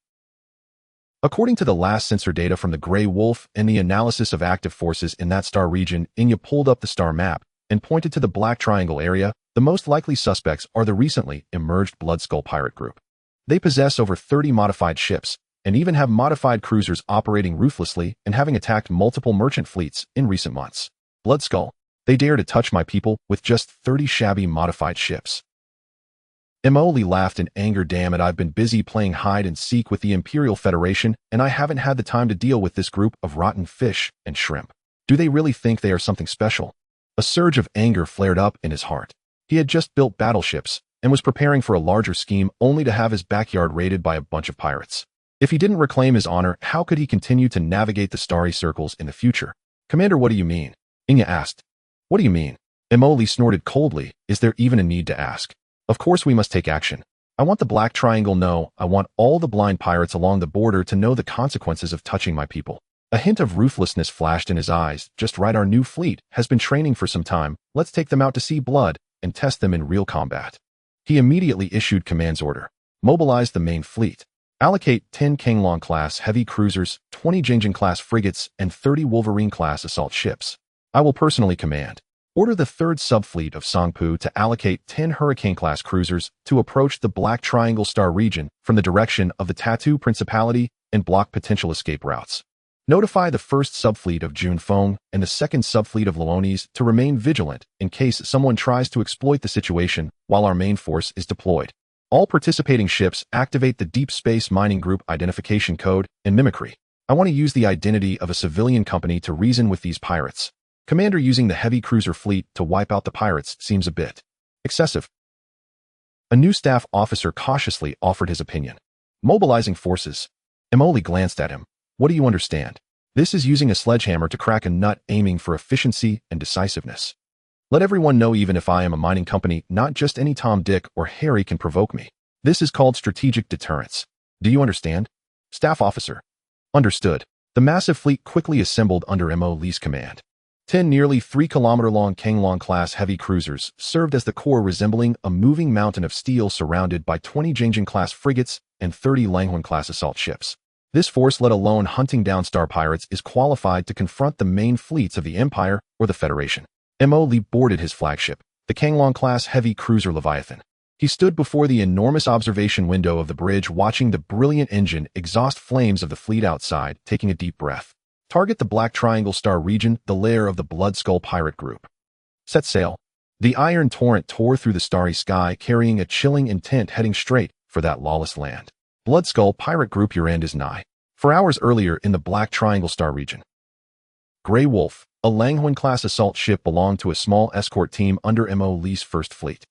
Speaker 1: According to the last sensor data from the Grey Wolf and the analysis of active forces in that star region, Inya pulled up the star map and pointed to the Black Triangle area. The most likely suspects are the recently emerged Bloodskull pirate group. They possess over 30 modified ships and even have modified cruisers operating ruthlessly and having attacked multiple merchant fleets in recent months. Bloodskull, they dare to touch my people with just 30 shabby modified ships. Emily laughed in anger. Damn it, I've been busy playing hide and seek with the Imperial Federation, and I haven't had the time to deal with this group of rotten fish and shrimp. Do they really think they are something special? A surge of anger flared up in his heart. He had just built battleships and was preparing for a larger scheme, only to have his backyard raided by a bunch of pirates. If he didn't reclaim his honor, how could he continue to navigate the starry circles in the future? Commander, what do you mean? Inya asked. What do you mean? Emily snorted coldly. Is there even a need to ask? Of course we must take action. I want the Black Triangle know. I want all the blind pirates along the border to know the consequences of touching my people. A hint of ruthlessness flashed in his eyes. Just right, our new fleet has been training for some time. Let's take them out to see blood and test them in real combat. He immediately issued command's order. Mobilize the main fleet. Allocate 10 Kanglong-class heavy cruisers, 20 Jingjing-class frigates, and 30 Wolverine-class assault ships. I will personally command. Order the 3rd subfleet of Songpu to allocate 10 Hurricane-class cruisers to approach the Black Triangle Star region from the direction of the Tattoo Principality and block potential escape routes. Notify the 1st subfleet of Junfeng and the 2nd subfleet of Luonis to remain vigilant in case someone tries to exploit the situation while our main force is deployed. All participating ships activate the Deep Space Mining Group identification code and mimicry. I want to use the identity of a civilian company to reason with these pirates. Commander, using the heavy cruiser fleet to wipe out the pirates seems a bit excessive. A new staff officer cautiously offered his opinion. Mobilizing forces. Emily glanced at him. What do you understand? This is using a sledgehammer to crack a nut, aiming for efficiency and decisiveness. Let everyone know, even if I am a mining company, not just any Tom, Dick, or Harry can provoke me. This is called strategic deterrence. Do you understand? Staff officer. Understood. The massive fleet quickly assembled under M.O. Lee's command. 10 nearly 3-kilometer-long Kanglong-class heavy cruisers served as the core, resembling a moving mountain of steel surrounded by 20 Jingjing-class frigates and 30 Langhun-class assault ships. This force, let alone hunting down star pirates, is qualified to confront the main fleets of the Empire or the Federation. M.O. Lee boarded his flagship, the Kanglong-class heavy cruiser Leviathan. He stood before the enormous observation window of the bridge, watching the brilliant engine exhaust flames of the fleet outside, taking a deep breath. Target the Black Triangle Star region, the lair of the Bloodskull pirate group. Set sail. The iron torrent tore through the starry sky, carrying a chilling intent, heading straight for that lawless land. Blood Skull pirate group, your end is nigh. 4 hours earlier in the Black Triangle Star region. Grey Wolf, a Langhorne-class assault ship, belonged to a small escort team under M.O. Lee's First Fleet.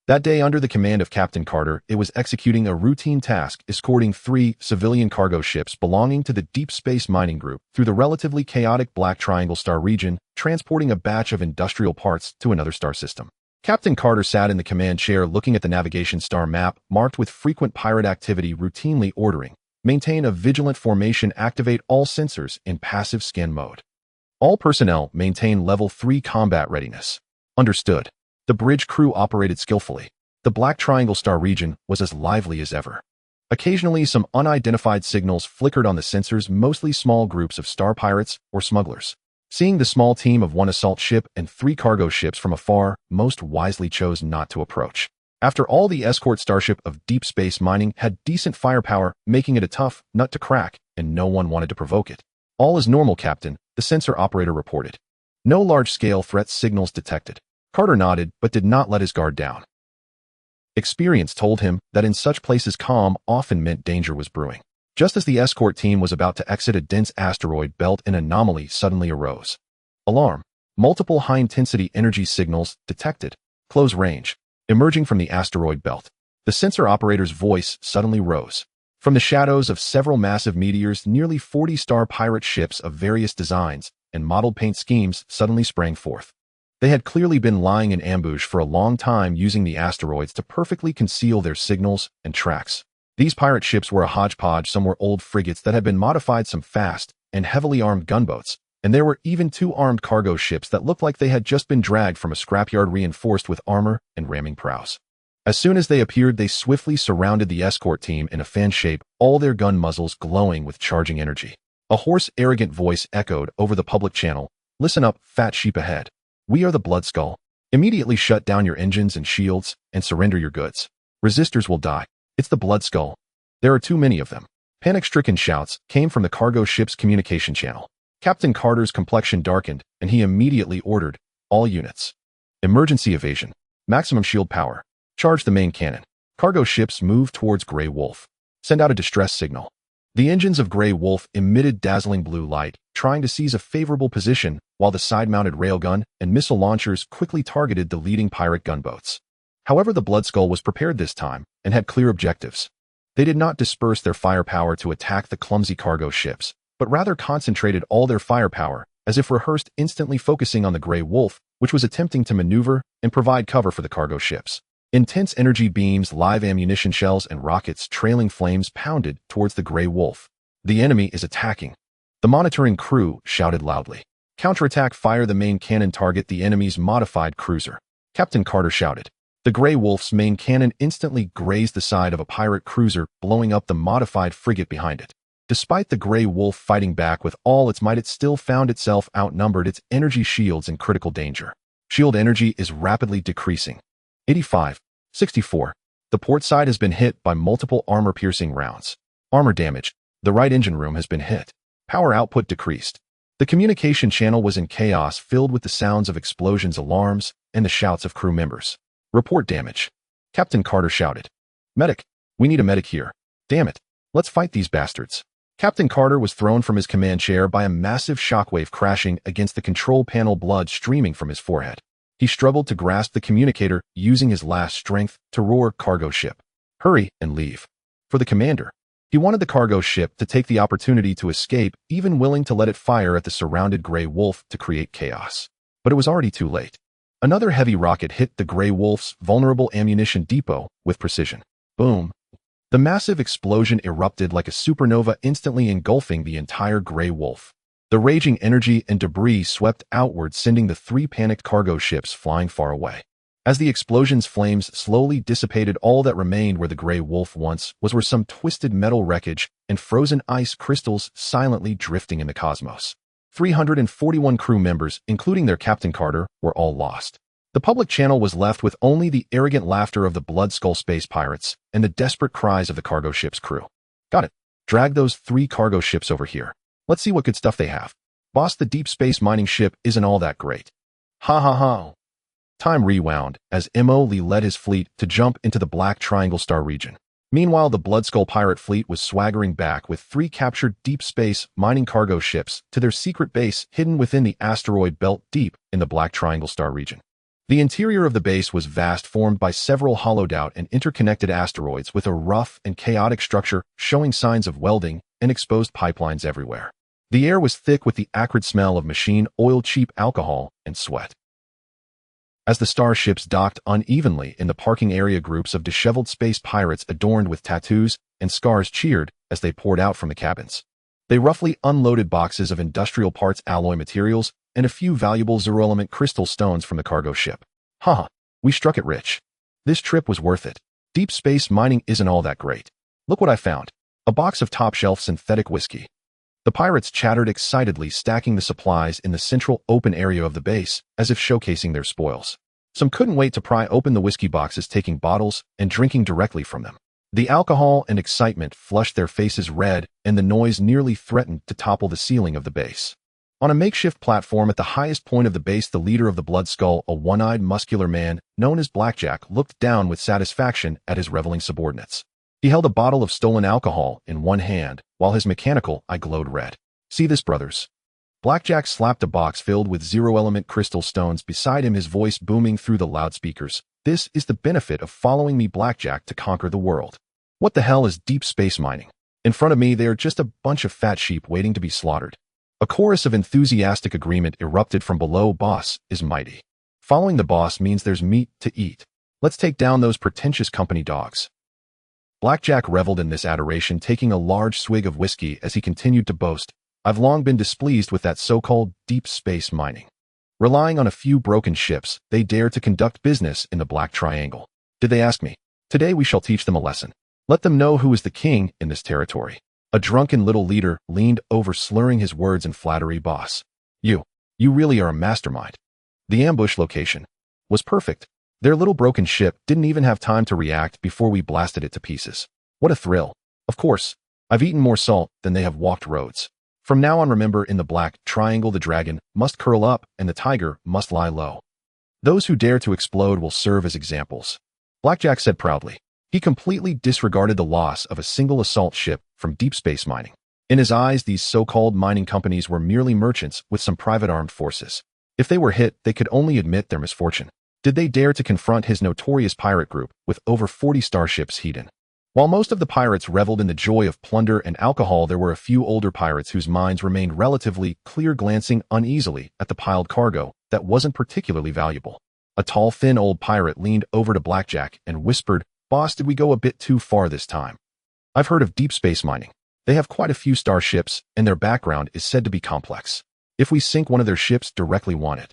Speaker 1: That day, under the command of Captain Carter, it was executing a routine task escorting 3 civilian cargo ships belonging to the Deep Space Mining Group through the relatively chaotic Black Triangle Star region, transporting a batch of industrial parts to another star system. Captain Carter sat in the command chair looking at the navigation star map marked with frequent pirate activity, routinely ordering, maintain a vigilant formation, activate all sensors in passive scan mode. All personnel maintain level 3 combat readiness. Understood. The bridge crew operated skillfully. The Black Triangle Star region was as lively as ever. Occasionally, some unidentified signals flickered on the sensors, mostly small groups of star pirates or smugglers. Seeing the small team of 1 assault ship and 3 cargo ships from afar, most wisely chose not to approach. After all, the escort starship of Deep Space Mining had decent firepower, making it a tough nut to crack, and no one wanted to provoke it. All is normal, Captain, the sensor operator reported. No large-scale threat signals detected. Carter nodded, but did not let his guard down. Experience told him that in such places calm often meant danger was brewing. Just as the escort team was about to exit a dense asteroid belt, an anomaly suddenly arose. Alarm. Multiple high-intensity energy signals detected. Close range. Emerging from the asteroid belt. The sensor operator's voice suddenly rose. From the shadows of several massive meteors, nearly 40 star pirate ships of various designs and modeled paint schemes suddenly sprang forth. They had clearly been lying in ambush for a long time, using the asteroids to perfectly conceal their signals and tracks. These pirate ships were a hodgepodge. Some were old frigates that had been modified, some fast and heavily armed gunboats, and there were even 2 armed cargo ships that looked like they had just been dragged from a scrapyard, reinforced with armor and ramming prows. As soon as they appeared, they swiftly surrounded the escort team in a fan shape, all their gun muzzles glowing with charging energy. A hoarse, arrogant voice echoed over the public channel. Listen up, fat sheep ahead. We are the Blood Skull. Immediately shut down your engines and shields and surrender your goods. Resistors will die. It's the Blood Skull. There are too many of them. Panic-stricken shouts came from the cargo ship's communication channel. Captain Carter's complexion darkened, and he immediately ordered, all units. Emergency evasion. Maximum shield power. Charge the main cannon. Cargo ships move towards Grey Wolf. Send out a distress signal. The engines of Grey Wolf emitted dazzling blue light, trying to seize a favorable position, while the side-mounted railgun and missile launchers quickly targeted the leading pirate gunboats. However, the Blood Skull was prepared this time and had clear objectives. They did not disperse their firepower to attack the clumsy cargo ships, but rather concentrated all their firepower, as if rehearsed, instantly focusing on the Grey Wolf, which was attempting to maneuver and provide cover for the cargo ships. Intense energy beams, live ammunition shells, and rockets trailing flames pounded towards the Grey Wolf. The enemy is attacking. The monitoring crew shouted loudly. Counterattack, fire the main cannon, target the enemy's modified cruiser. Captain Carter shouted. The Grey Wolf's main cannon instantly grazed the side of a pirate cruiser, blowing up the modified frigate behind it. Despite the Grey Wolf fighting back with all its might, it still found itself outnumbered, its energy shields in critical danger. Shield energy is rapidly decreasing. 85, 64. The port side has been hit by multiple armor-piercing rounds. Armor damage. The right engine room has been hit. Power output decreased. The communication channel was in chaos, filled with the sounds of explosions, alarms, and the shouts of crew members. Report damage. Captain Carter shouted. Medic. We need a medic here. Damn it. Let's fight these bastards. Captain Carter was thrown from his command chair by a massive shockwave crashing against the control panel, blood streaming from his forehead. He struggled to grasp the communicator, using his last strength to roar, cargo ship. Hurry and leave. For the commander. He wanted the cargo ship to take the opportunity to escape, even willing to let it fire at the surrounded Grey Wolf to create chaos. But it was already too late. Another heavy rocket hit the Grey Wolf's vulnerable ammunition depot with precision. Boom. The massive explosion erupted like a supernova, instantly engulfing the entire Grey Wolf. The raging energy and debris swept outward, sending the 3 panicked cargo ships flying far away. As the explosion's flames slowly dissipated, all that remained where the Grey Wolf once was were some twisted metal wreckage and frozen ice crystals silently drifting in the cosmos. 341 crew members, including their Captain Carter, were all lost. The public channel was left with only the arrogant laughter of the Blood Skull space pirates and the desperate cries of the cargo ship's crew. Got it. Drag those 3 cargo ships over here. Let's see what good stuff they have. Boss, the deep space mining ship isn't all that great. Ha ha ha. Time rewound as M.O. Lee led his fleet to jump into the Black Triangle Star region. Meanwhile, the Bloodskull pirate fleet was swaggering back with 3 captured deep space mining cargo ships to their secret base hidden within the asteroid belt deep in the Black Triangle Star region. The interior of the base was vast, formed by several hollowed out and interconnected asteroids with a rough and chaotic structure showing signs of welding and exposed pipelines everywhere. The air was thick with the acrid smell of machine oil, cheap alcohol, and sweat. As the starships docked unevenly in the parking area, groups of disheveled space pirates adorned with tattoos and scars cheered as they poured out from the cabins. They roughly unloaded boxes of industrial parts, alloy materials, and a few valuable zero-element crystal stones from the cargo ship. Haha, we struck it rich. This trip was worth it. Deep space mining isn't all that great. Look what I found. A box of top-shelf synthetic whiskey. The pirates chattered excitedly, stacking the supplies in the central open area of the base, as if showcasing their spoils. Some couldn't wait to pry open the whiskey boxes, taking bottles and drinking directly from them. The alcohol and excitement flushed their faces red, and the noise nearly threatened to topple the ceiling of the base. On a makeshift platform at the highest point of the base, the leader of the Bloodskull, a one-eyed muscular man known as Blackjack, looked down with satisfaction at his reveling subordinates. He held a bottle of stolen alcohol in one hand, while his mechanical eye glowed red. See this, brothers? Blackjack slapped a box filled with zero-element crystal stones beside him, his voice booming through the loudspeakers. This is the benefit of following me, Blackjack, to conquer the world. What the hell is deep space mining? In front of me, they are just a bunch of fat sheep waiting to be slaughtered. A chorus of enthusiastic agreement erupted from below. Boss is mighty. Following the boss means there's meat to eat. Let's take down those pretentious company dogs. Blackjack reveled in this adoration, taking a large swig of whiskey as he continued to boast, I've long been displeased with that so-called deep space mining. Relying on a few broken ships, they dare to conduct business in the Black Triangle. Did they ask me? Today we shall teach them a lesson. Let them know who is the king in this territory. A drunken little leader leaned over, slurring his words in flattery. Boss, you really are a mastermind. The ambush location was perfect. Their little broken ship didn't even have time to react before we blasted it to pieces. What a thrill. Of course, I've eaten more salt than they have walked roads. From now on, remember, in the Black Triangle, the dragon must curl up and the tiger must lie low. Those who dare to explode will serve as examples. Blackjack said proudly. He completely disregarded the loss of a single assault ship from deep space mining. In his eyes, these so-called mining companies were merely merchants with some private armed forces. If they were hit, they could only admit their misfortune. Did they dare to confront his notorious pirate group with over 40 starships hidden? While most of the pirates reveled in the joy of plunder and alcohol, there were a few older pirates whose minds remained relatively clear, glancing uneasily at the piled cargo that wasn't particularly valuable. A tall, thin old pirate leaned over to Blackjack and whispered, Boss, did we go a bit too far this time? I've heard of deep space mining. They have quite a few starships, and their background is said to be complex. If we sink one of their ships, directly want it.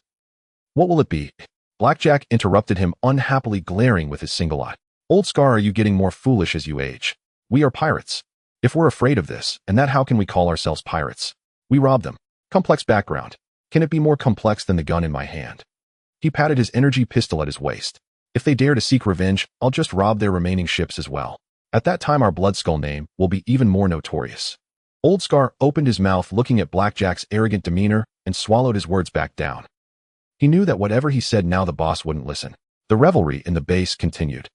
Speaker 1: What will it be? Blackjack interrupted him, unhappily glaring with his single eye. Old Scar, are you getting more foolish as you age? We are pirates. If we're afraid of this, and that, how can we call ourselves pirates? We rob them. Complex background. Can it be more complex than the gun in my hand? He patted his energy pistol at his waist. If they dare to seek revenge, I'll just rob their remaining ships as well. At that time, our Bloodskull name will be even more notorious. Old Scar opened his mouth, looking at Blackjack's arrogant demeanor, and swallowed his words back down. He knew that whatever he said now, the boss wouldn't listen. The revelry in the base continued.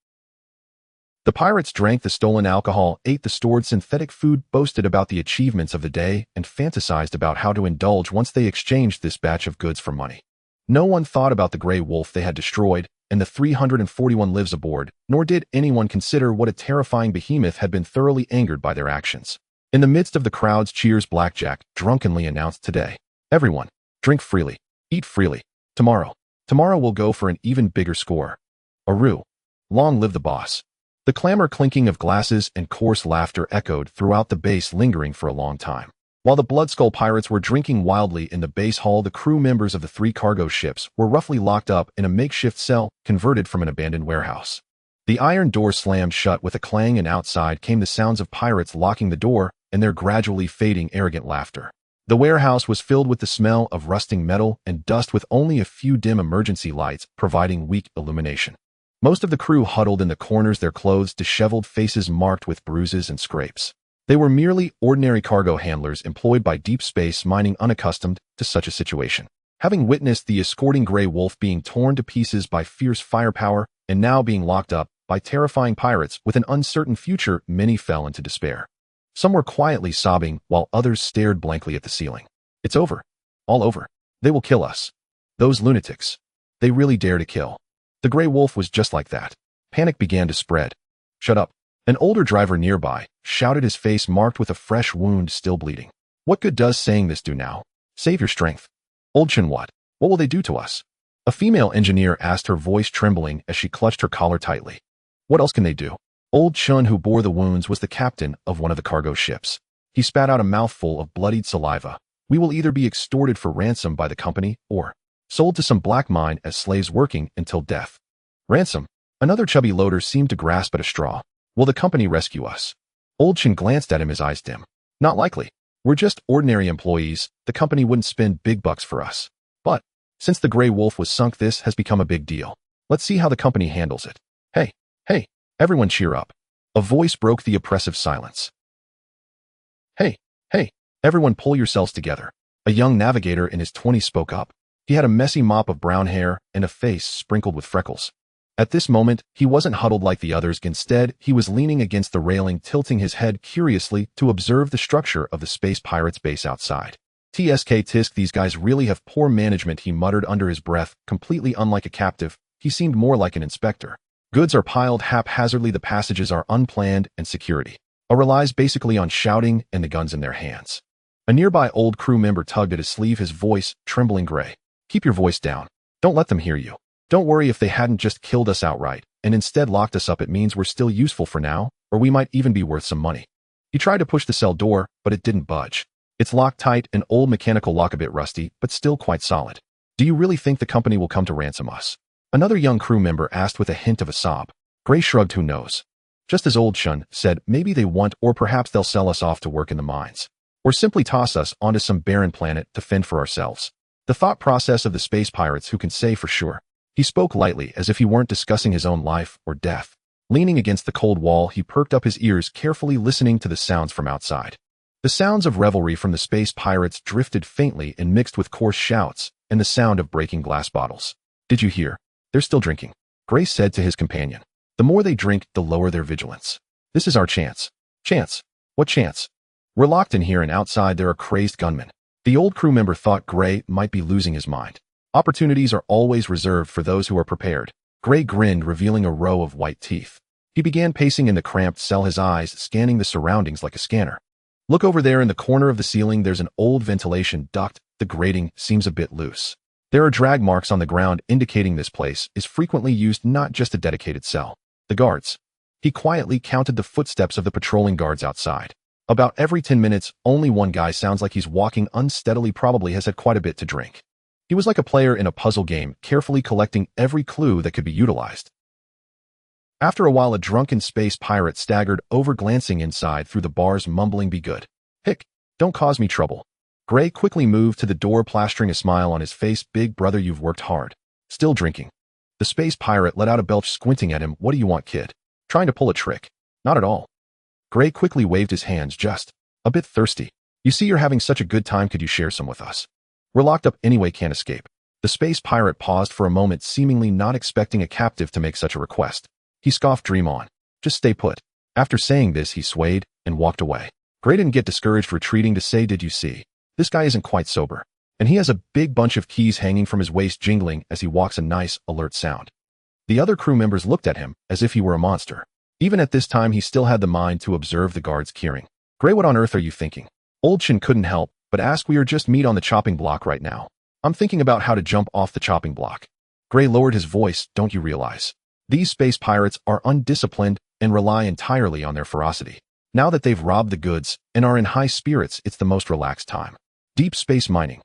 Speaker 1: The pirates drank the stolen alcohol, ate the stored synthetic food, boasted about the achievements of the day, and fantasized about how to indulge once they exchanged this batch of goods for money. No one thought about the gray wolf they had destroyed and the 341 lives aboard, nor did anyone consider what a terrifying behemoth had been thoroughly angered by their actions. In the midst of the crowd's cheers, Blackjack drunkenly announced, Today, everyone, drink freely, eat freely. Tomorrow we'll go for an even bigger score. Aru. Long live the boss. The clamor, clinking of glasses, and coarse laughter echoed throughout the base, lingering for a long time. While the Bloodskull pirates were drinking wildly in the base hall, the crew members of the 3 cargo ships were roughly locked up in a makeshift cell converted from an abandoned warehouse. The iron door slammed shut with a clang, and outside came the sounds of pirates locking the door and their gradually fading arrogant laughter. The warehouse was filled with the smell of rusting metal and dust, with only a few dim emergency lights providing weak illumination. Most of the crew huddled in the corners, their clothes disheveled, faces marked with bruises and scrapes. They were merely ordinary cargo handlers employed by deep space mining, unaccustomed to such a situation. Having witnessed the escorting gray wolf being torn to pieces by fierce firepower and now being locked up, by terrifying pirates with an uncertain future, many fell into despair. Some were quietly sobbing while others stared blankly at the ceiling. It's over. All over. They will kill us. Those lunatics. They really dare to kill. The gray wolf was just like that. Panic began to spread. Shut up. An older driver nearby shouted, his face marked with a fresh wound still bleeding. What good does saying this do now? Save your strength. Old Chun, what? What will they do to us? A female engineer asked, her voice trembling as she clutched her collar tightly. What else can they do? Old Chun, who bore the wounds, was the captain of one of the cargo ships. He spat out a mouthful of bloodied saliva. We will either be extorted for ransom by the company or sold to some black mine as slaves working until death. Ransom? Another chubby loader seemed to grasp at a straw. Will the company rescue us? Old Chin glanced at him, his eyes dim. Not likely. We're just ordinary employees. The company wouldn't spend big bucks for us. But since the gray wolf was sunk, this has become a big deal. Let's see how the company handles it. Hey, everyone cheer up. A voice broke the oppressive silence. Hey, everyone pull yourselves together. A young navigator in his 20s spoke up. He had a messy mop of brown hair and a face sprinkled with freckles. At this moment, he wasn't huddled like the others. Instead, he was leaning against the railing, tilting his head curiously to observe the structure of the space pirates' base outside. Tisk, these guys really have poor management, he muttered under his breath. Completely unlike a captive, he seemed more like an inspector. Goods are piled haphazardly, the passages are unplanned, and security relies basically on shouting and the guns in their hands. A nearby old crew member tugged at his sleeve, his voice trembling. Gray, keep your voice down. Don't let them hear you. Don't worry, if they hadn't just killed us outright and instead locked us up, it means we're still useful for now, or we might even be worth some money. He tried to push the cell door, but it didn't budge. It's locked tight, an old mechanical lock, a bit rusty, but still quite solid. Do you really think the company will come to ransom us? Another young crew member asked with a hint of a sob. Gray shrugged, who knows? Just as Old Shun said, maybe they want, or perhaps they'll sell us off to work in the mines. Or simply toss us onto some barren planet to fend for ourselves. The thought process of the space pirates, who can say for sure? He spoke lightly, as if he weren't discussing his own life or death. Leaning against the cold wall, he perked up his ears, carefully listening to the sounds from outside. The sounds of revelry from the space pirates drifted faintly and mixed with coarse shouts and the sound of breaking glass bottles. Did you hear? They're still drinking, Gray said to his companion. The more they drink, the lower their vigilance. This is our chance. Chance? What chance? We're locked in here, and outside there are crazed gunmen. The old crew member thought Gray might be losing his mind. Opportunities are always reserved for those who are prepared. Gray grinned, revealing a row of white teeth. He began pacing in the cramped cell, his eyes scanning the surroundings like a scanner. Look over there in the corner of the ceiling, there's an old ventilation duct. The grating seems a bit loose. There are drag marks on the ground indicating this place is frequently used, not just a dedicated cell. The guards. He quietly counted the footsteps of the patrolling guards outside. About every 10 minutes, only one guy sounds like he's walking unsteadily, probably has had quite a bit to drink. He was like a player in a puzzle game, carefully collecting every clue that could be utilized. After a while, a drunken space pirate staggered over, glancing inside through the bars, mumbling, "Be good. Hick, don't cause me trouble." Gray quickly moved to the door, plastering a smile on his face. "Big brother, you've worked hard. Still drinking?" The space pirate let out a belch, squinting at him. "What do you want, kid? Trying to pull a trick?" "Not at all." Gray quickly waved his hands. "Just a bit thirsty. You see, you're having such a good time. Could you share some with us? We're locked up anyway, can't escape." The space pirate paused for a moment, seemingly not expecting a captive to make such a request. He scoffed, "Dream on. Just stay put." After saying this, he swayed and walked away. Gray didn't get discouraged, retreating to say, "Did you see? This guy isn't quite sober. And he has a big bunch of keys hanging from his waist, jingling as he walks, a nice, alert sound." The other crew members looked at him as if he were a monster. Even at this time, he still had the mind to observe the guards curing. "Gray, what on earth are you thinking?" Old Chin couldn't help but ask. "We are just meat on the chopping block right now. I'm thinking about how to jump off the chopping block." Gray lowered his voice. "Don't you realize? These space pirates are undisciplined and rely entirely on their ferocity. Now that they've robbed the goods and are in high spirits, it's the most relaxed time. Deep space mining.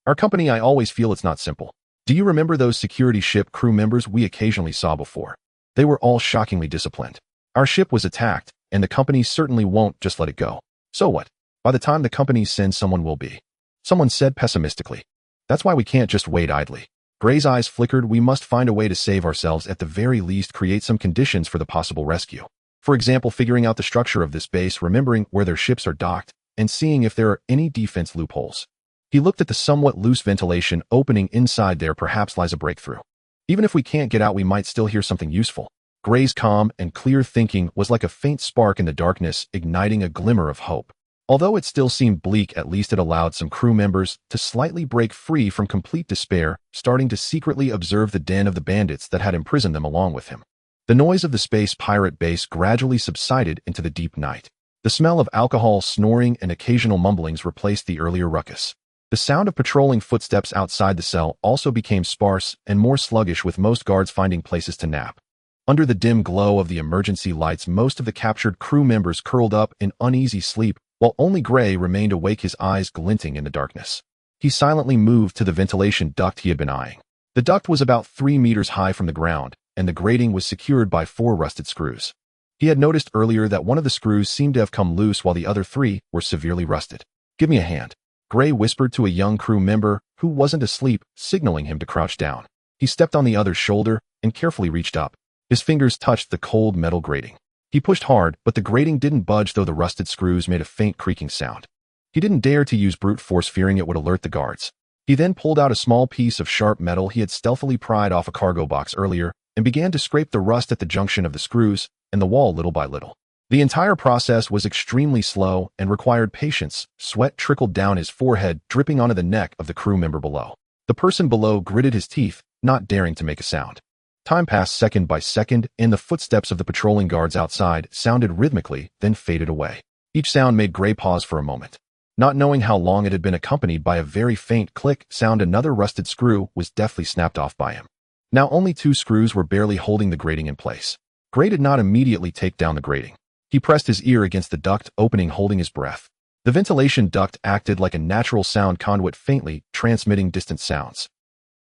Speaker 1: Our company, I always feel it's not simple. Do you remember those security ship crew members we occasionally saw before? They were all shockingly disciplined. Our ship was attacked, and the company certainly won't just let it go. So what? By the time the company sends someone, will be." Someone said pessimistically. "That's why we can't just wait idly." Gray's eyes flickered. "We must find a way to save ourselves, at the very least create some conditions for the possible rescue. For example, figuring out the structure of this base, remembering where their ships are docked, and seeing if there are any defense loopholes." He looked at the somewhat loose ventilation opening inside. There perhaps lies a breakthrough. Even if we can't get out, we might still hear something useful. Gray's calm and clear thinking was like a faint spark in the darkness, igniting a glimmer of hope. Although it still seemed bleak, at least it allowed some crew members to slightly break free from complete despair, starting to secretly observe the den of the bandits that had imprisoned them along with him. The noise of the space pirate base gradually subsided into the deep night. The smell of alcohol, snoring, and occasional mumblings replaced the earlier ruckus. The sound of patrolling footsteps outside the cell also became sparse and more sluggish, with most guards finding places to nap. Under the dim glow of the emergency lights, most of the captured crew members curled up in uneasy sleep, while only Gray remained awake, his eyes glinting in the darkness. He silently moved to the ventilation duct he had been eyeing. The duct was about 3 meters high from the ground, and the grating was secured by 4 rusted screws. He had noticed earlier that one of the screws seemed to have come loose while the other 3 were severely rusted. "Give me a hand," Gray whispered to a young crew member who wasn't asleep, signaling him to crouch down. He stepped on the other's shoulder and carefully reached up. His fingers touched the cold metal grating. He pushed hard, but the grating didn't budge, though the rusted screws made a faint creaking sound. He didn't dare to use brute force, fearing it would alert the guards. He then pulled out a small piece of sharp metal he had stealthily pried off a cargo box earlier and began to scrape the rust at the junction of the screws and the wall little by little. The entire process was extremely slow and required patience. Sweat trickled down his forehead, dripping onto the neck of the crew member below. The person below gritted his teeth, not daring to make a sound. Time passed second by second, and the footsteps of the patrolling guards outside sounded rhythmically, then faded away. Each sound made Gray pause for a moment. Not knowing how long it had been accompanied by a very faint click sound, another rusted screw was deftly snapped off by him. Now only 2 screws were barely holding the grating in place. Gray did not immediately take down the grating. He pressed his ear against the duct opening, holding his breath. The ventilation duct acted like a natural sound conduit, faintly transmitting distant sounds.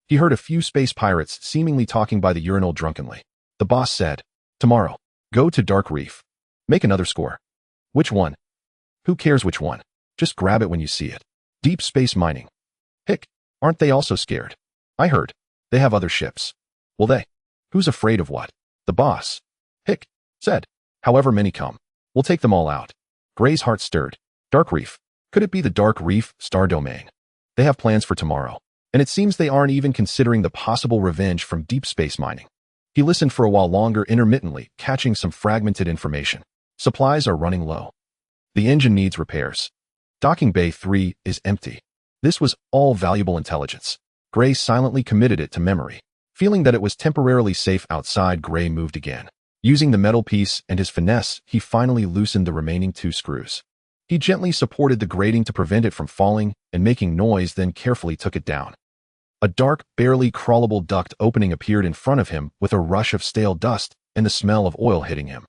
Speaker 1: He heard a few space pirates seemingly talking by the urinal drunkenly. The boss said, "Tomorrow, go to Dark Reef. Make another score." "Which one?" "Who cares which one? Just grab it when you see it. Deep space mining." "Hick, aren't they also scared? I heard they have other ships." "Will they? Who's afraid of what?" "The boss," Hick said. "However many come, we'll take them all out." Gray's heart stirred. Dark Reef. Could it be the Dark Reef star domain? They have plans for tomorrow. And it seems they aren't even considering the possible revenge from deep space mining. He listened for a while longer, intermittently catching some fragmented information. Supplies are running low. The engine needs repairs. Docking Bay 3 is empty. This was all valuable intelligence. Gray silently committed it to memory. Feeling that it was temporarily safe outside, Gray moved again. Using the metal piece and his finesse, he finally loosened the remaining 2 screws. He gently supported the grating to prevent it from falling and making noise, then carefully took it down. A dark, barely crawlable duct opening appeared in front of him with a rush of stale dust and the smell of oil hitting him.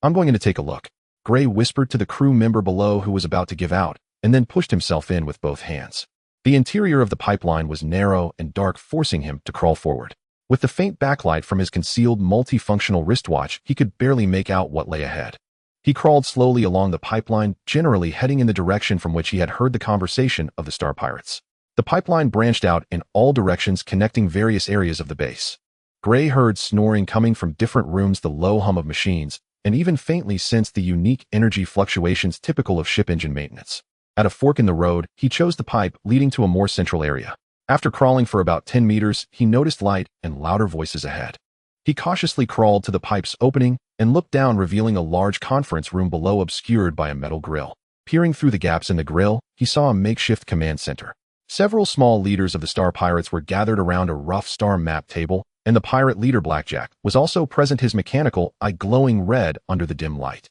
Speaker 1: "I'm going in to take a look," Gray whispered to the crew member below who was about to give out, and then pushed himself in with both hands. The interior of the pipeline was narrow and dark, forcing him to crawl forward. With the faint backlight from his concealed multifunctional wristwatch, he could barely make out what lay ahead. He crawled slowly along the pipeline, generally heading in the direction from which he had heard the conversation of the Star Pirates. The pipeline branched out in all directions, connecting various areas of the base. Gray heard snoring coming from different rooms, the low hum of machines, and even faintly sensed the unique energy fluctuations typical of ship engine maintenance. At a fork in the road, he chose the pipe leading to a more central area. After crawling for about 10 meters, he noticed light and louder voices ahead. He cautiously crawled to the pipe's opening and looked down, revealing a large conference room below obscured by a metal grill. Peering through the gaps in the grill, he saw a makeshift command center. Several small leaders of the Star Pirates were gathered around a rough star map table, and the pirate leader Blackjack was also present, his mechanical eye glowing red under the dim light.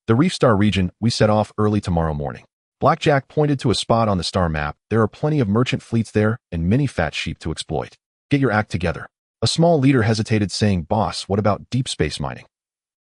Speaker 1: "The Reef Star region, we set off early tomorrow morning." Blackjack pointed to a spot on the star map. "There are plenty of merchant fleets there and many fat sheep to exploit. Get your act together." A small leader hesitated, saying, "Boss, what about deep space mining?"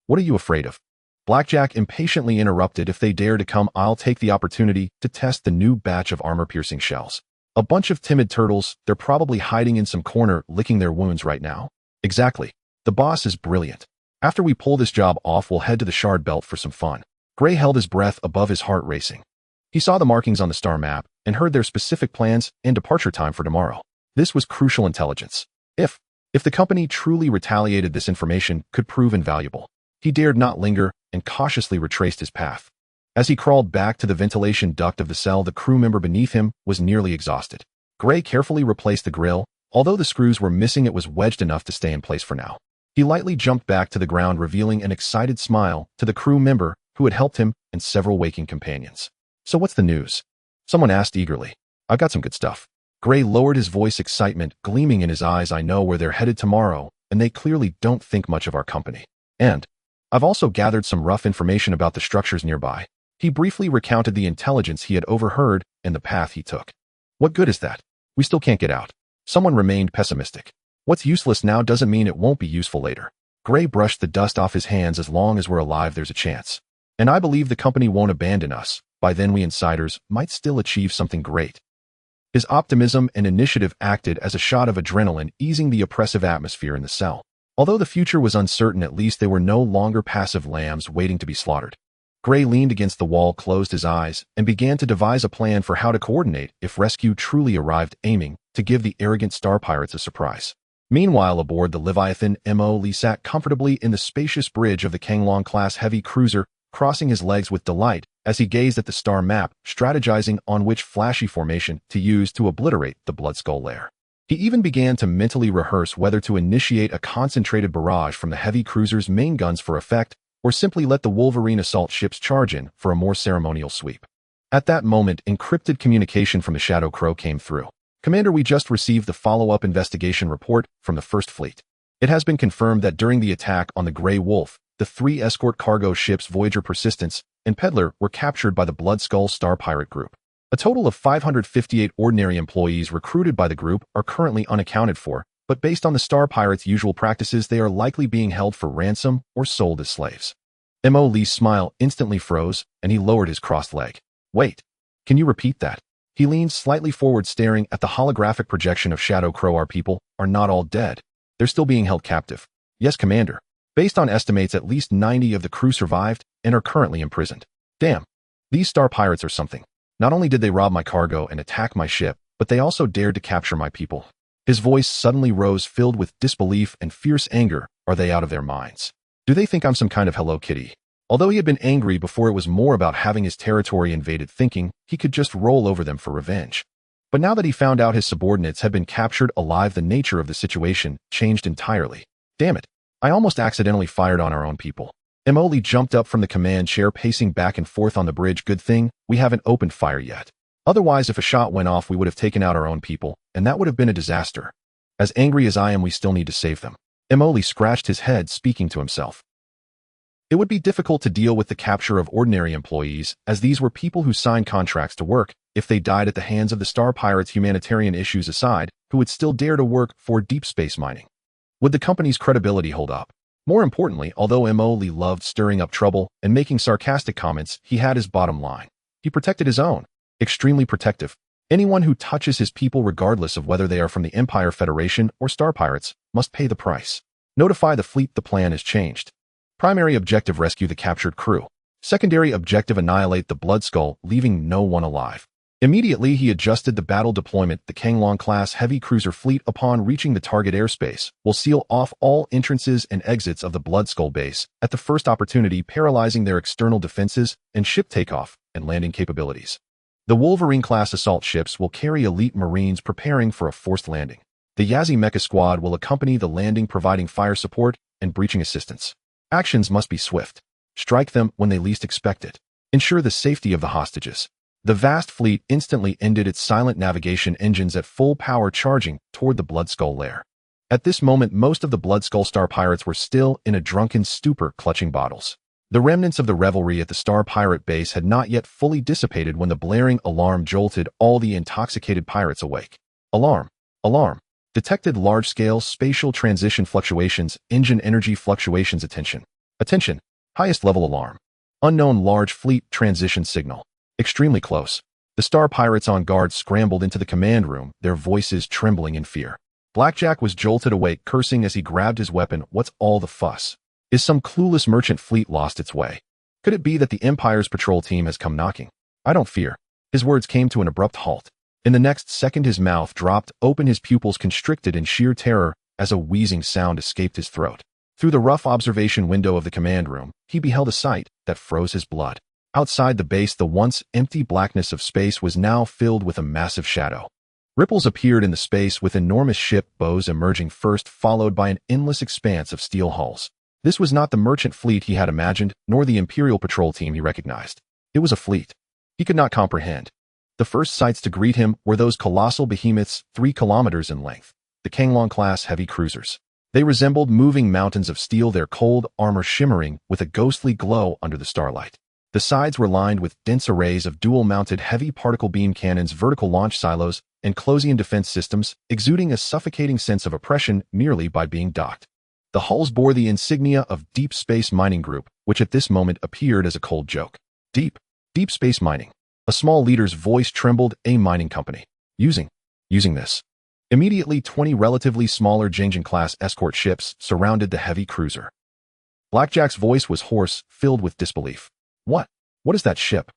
Speaker 1: "What are you afraid of?" Blackjack impatiently interrupted. "If they dare to come, I'll take the opportunity to test the new batch of armor-piercing shells. A bunch of timid turtles, they're probably hiding in some corner, licking their wounds right now." "Exactly. The boss is brilliant. After we pull this job off, we'll head to the Shard Belt for some fun." Gray held his breath above his heart racing. He saw the markings on the star map and heard their specific plans and departure time for tomorrow. This was crucial intelligence. If the company truly retaliated, this information could prove invaluable. He dared not linger and cautiously retraced his path. As he crawled back to the ventilation duct of the cell, the crew member beneath him was nearly exhausted. Gray carefully replaced the grill. Although the screws were missing, it was wedged enough to stay in place for now. He lightly jumped back to the ground, revealing an excited smile to the crew member who had helped him and several waking companions. "So what's the news?" someone asked eagerly. "I've got some good stuff." Gray lowered his voice, excitement gleaming in his eyes. "I know where they're headed tomorrow, and they clearly don't think much of our company. And I've also gathered some rough information about the structures nearby." He briefly recounted the intelligence he had overheard and the path he took. "What good is that? We still can't get out." Someone remained pessimistic. "What's useless now doesn't mean it won't be useful later." Gray brushed the dust off his hands. "As long as we're alive, there's a chance. And I believe the company won't abandon us. By then we insiders might still achieve something great." His optimism and initiative acted as a shot of adrenaline, easing the oppressive atmosphere in the cell. Although the future was uncertain, at least they were no longer passive lambs waiting to be slaughtered. Gray leaned against the wall, closed his eyes, and began to devise a plan for how to coordinate if rescue truly arrived, aiming to give the arrogant star pirates a surprise. Meanwhile, aboard the Leviathan, Mo Lee sat comfortably in the spacious bridge of the Kanglong-class heavy cruiser, crossing his legs with delight as he gazed at the star map, strategizing on which flashy formation to use to obliterate the Bloodskull lair. He even began to mentally rehearse whether to initiate a concentrated barrage from the heavy cruiser's main guns for effect, or simply let the Wolverine assault ships charge in for a more ceremonial sweep. At that moment, encrypted communication from the Shadow Crow came through. "Commander, we just received the follow-up investigation report from the First Fleet. It has been confirmed that during the attack on the Grey Wolf, the 3 escort cargo ships Voyager, Persistence, and Peddler were captured by the Bloodskull Star Pirate Group. A total of 558 ordinary employees recruited by the group are currently unaccounted for, but based on the Star Pirates' usual practices, they are likely being held for ransom or sold as slaves." Mo Lee's smile instantly froze, and he lowered his crossed leg. "Wait, can you repeat that?" He leaned slightly forward, staring at the holographic projection of Shadow Crow. "Our people are not all dead. They're still being held captive." "Yes, Commander. Based on estimates, at least 90 of the crew survived and are currently imprisoned." "Damn, these Star Pirates are something. Not only did they rob my cargo and attack my ship, but they also dared to capture my people." His voice suddenly rose, filled with disbelief and fierce anger. "Are they out of their minds? Do they think I'm some kind of Hello Kitty?" Although he had been angry before, it was more about having his territory invaded, thinking he could just roll over them for revenge. But now that he found out his subordinates had been captured alive, the nature of the situation changed entirely. "Damn it, I almost accidentally fired on our own people." Mo Lee jumped up from the command chair, pacing back and forth on the bridge. "Good thing we haven't opened fire yet. Otherwise, if a shot went off, we would have taken out our own people, and that would have been a disaster. As angry as I am, we still need to save them." Mo Lee scratched his head, speaking to himself. It would be difficult to deal with the capture of ordinary employees, as these were people who signed contracts to work. If they died at the hands of the Star Pirates, humanitarian issues aside, who would still dare to work for deep space mining? Would the company's credibility hold up? More importantly, although Mo Lee loved stirring up trouble and making sarcastic comments, he had his bottom line. He protected his own. Extremely protective. Anyone who touches his people, regardless of whether they are from the Empire Federation or Star Pirates, must pay the price. Notify the fleet the plan has changed. Primary objective: rescue the captured crew. Secondary objective: annihilate the Bloodskull, leaving no one alive. Immediately, he adjusted the battle deployment. The Kanglong-class heavy cruiser fleet, upon reaching the target airspace, will seal off all entrances and exits of the Bloodskull base at the first opportunity, paralyzing their external defenses and ship takeoff and landing capabilities. The Wolverine-class assault ships will carry elite Marines preparing for a forced landing. The Yazzie Mecha Squad will accompany the landing, providing fire support and breaching assistance. Actions must be swift. Strike them when they least expect it. Ensure the safety of the hostages. The vast fleet instantly ended its silent navigation engines at full power, charging toward the Bloodskull lair. At this moment, most of the Bloodskull Star Pirates were still in a drunken stupor, clutching bottles. The remnants of the revelry at the Star Pirate base had not yet fully dissipated when the blaring alarm jolted all the intoxicated pirates awake. Alarm! Alarm! Detected large-scale spatial transition fluctuations, engine energy fluctuations. Attention! Attention! Highest level alarm. Unknown large fleet transition signal. Extremely close. The Star Pirates on guard scrambled into the command room, their voices trembling in fear. Blackjack was jolted awake, cursing as he grabbed his weapon. What's all the fuss? Is some clueless merchant fleet lost its way? Could it be that the Empire's patrol team has come knocking? I don't fear. His words came to an abrupt halt. In the next second, his mouth dropped open, his pupils constricted in sheer terror as a wheezing sound escaped his throat. Through the rough observation window of the command room, he beheld a sight that froze his blood. Outside the base, the once empty blackness of space was now filled with a massive shadow. Ripples appeared in the space with enormous ship bows emerging first, followed by an endless expanse of steel hulls. This was not the merchant fleet he had imagined, nor the Imperial patrol team he recognized. It was a fleet he could not comprehend. The first sights to greet him were those colossal behemoths 3 kilometers in length, the Kanglong-class heavy cruisers. They resembled moving mountains of steel, their cold armor shimmering with a ghostly glow under the starlight. The sides were lined with dense arrays of dual-mounted heavy particle beam cannons, vertical launch silos, and Closian defense systems, exuding a suffocating sense of oppression merely by being docked. The hulls bore the insignia of Deep Space Mining Group, which at this moment appeared as a cold joke. Deep Space Mining. A small leader's voice trembled. A mining company. Using this. Immediately 20 relatively smaller Jingjian-class escort ships surrounded the heavy cruiser. Blackjack's voice was hoarse, filled with disbelief. What is that ship?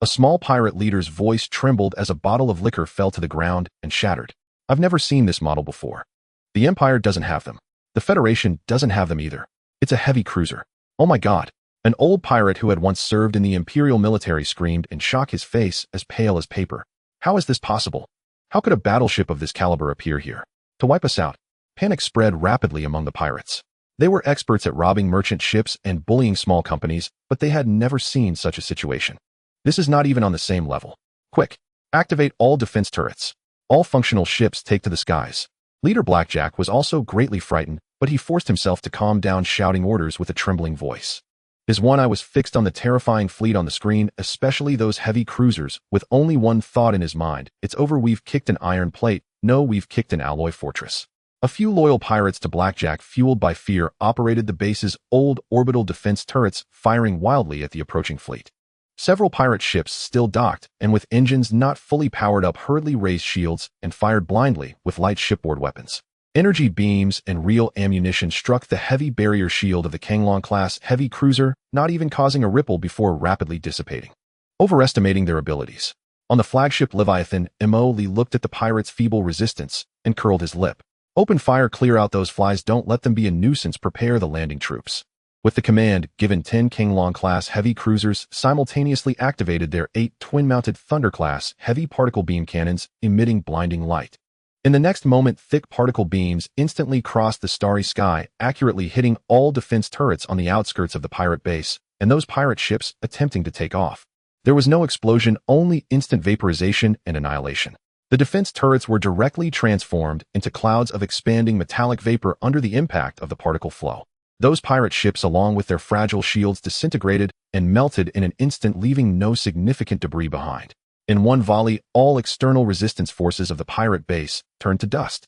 Speaker 1: A small pirate leader's voice trembled as a bottle of liquor fell to the ground and shattered. I've never seen this model before. The Empire doesn't have them. The Federation doesn't have them either. It's a heavy cruiser. Oh my God. An old pirate who had once served in the Imperial military screamed in shock, his face as pale as paper. How is this possible? How could a battleship of this caliber appear here? To wipe us out? Panic spread rapidly among the pirates. They were experts at robbing merchant ships and bullying small companies, but they had never seen such a situation. This is not even on the same level. Quick, activate all defense turrets. All functional ships take to the skies. Leader Blackjack was also greatly frightened, but he forced himself to calm down, shouting orders with a trembling voice. His one eye was fixed on the terrifying fleet on the screen, especially those heavy cruisers, with only one thought in his mind. It's over. We've kicked an iron plate. No, we've kicked an alloy fortress. A few loyal pirates to Blackjack, fueled by fear, operated the base's old orbital defense turrets, firing wildly at the approaching fleet. Several pirate ships still docked, and with engines not fully powered up, hurriedly raised shields and fired blindly with light shipboard weapons. Energy beams and real ammunition struck the heavy barrier shield of the Kanglong-class heavy cruiser, not even causing a ripple before rapidly dissipating. Overestimating their abilities. On the flagship Leviathan, Mo Li looked at the pirates' feeble resistance and curled his lip. Open fire, clear out those flies, don't let them be a nuisance, prepare the landing troops. With the command given, 10 Kanglong-class heavy cruisers simultaneously activated their 8 twin-mounted Thunder-class heavy particle beam cannons, emitting blinding light. In the next moment, thick particle beams instantly crossed the starry sky, accurately hitting all defense turrets on the outskirts of the pirate base, and those pirate ships attempting to take off. There was no explosion, only instant vaporization and annihilation. The defense turrets were directly transformed into clouds of expanding metallic vapor under the impact of the particle flow. Those pirate ships, along with their fragile shields, disintegrated and melted in an instant, leaving no significant debris behind. In one volley, all external resistance forces of the pirate base turned to dust.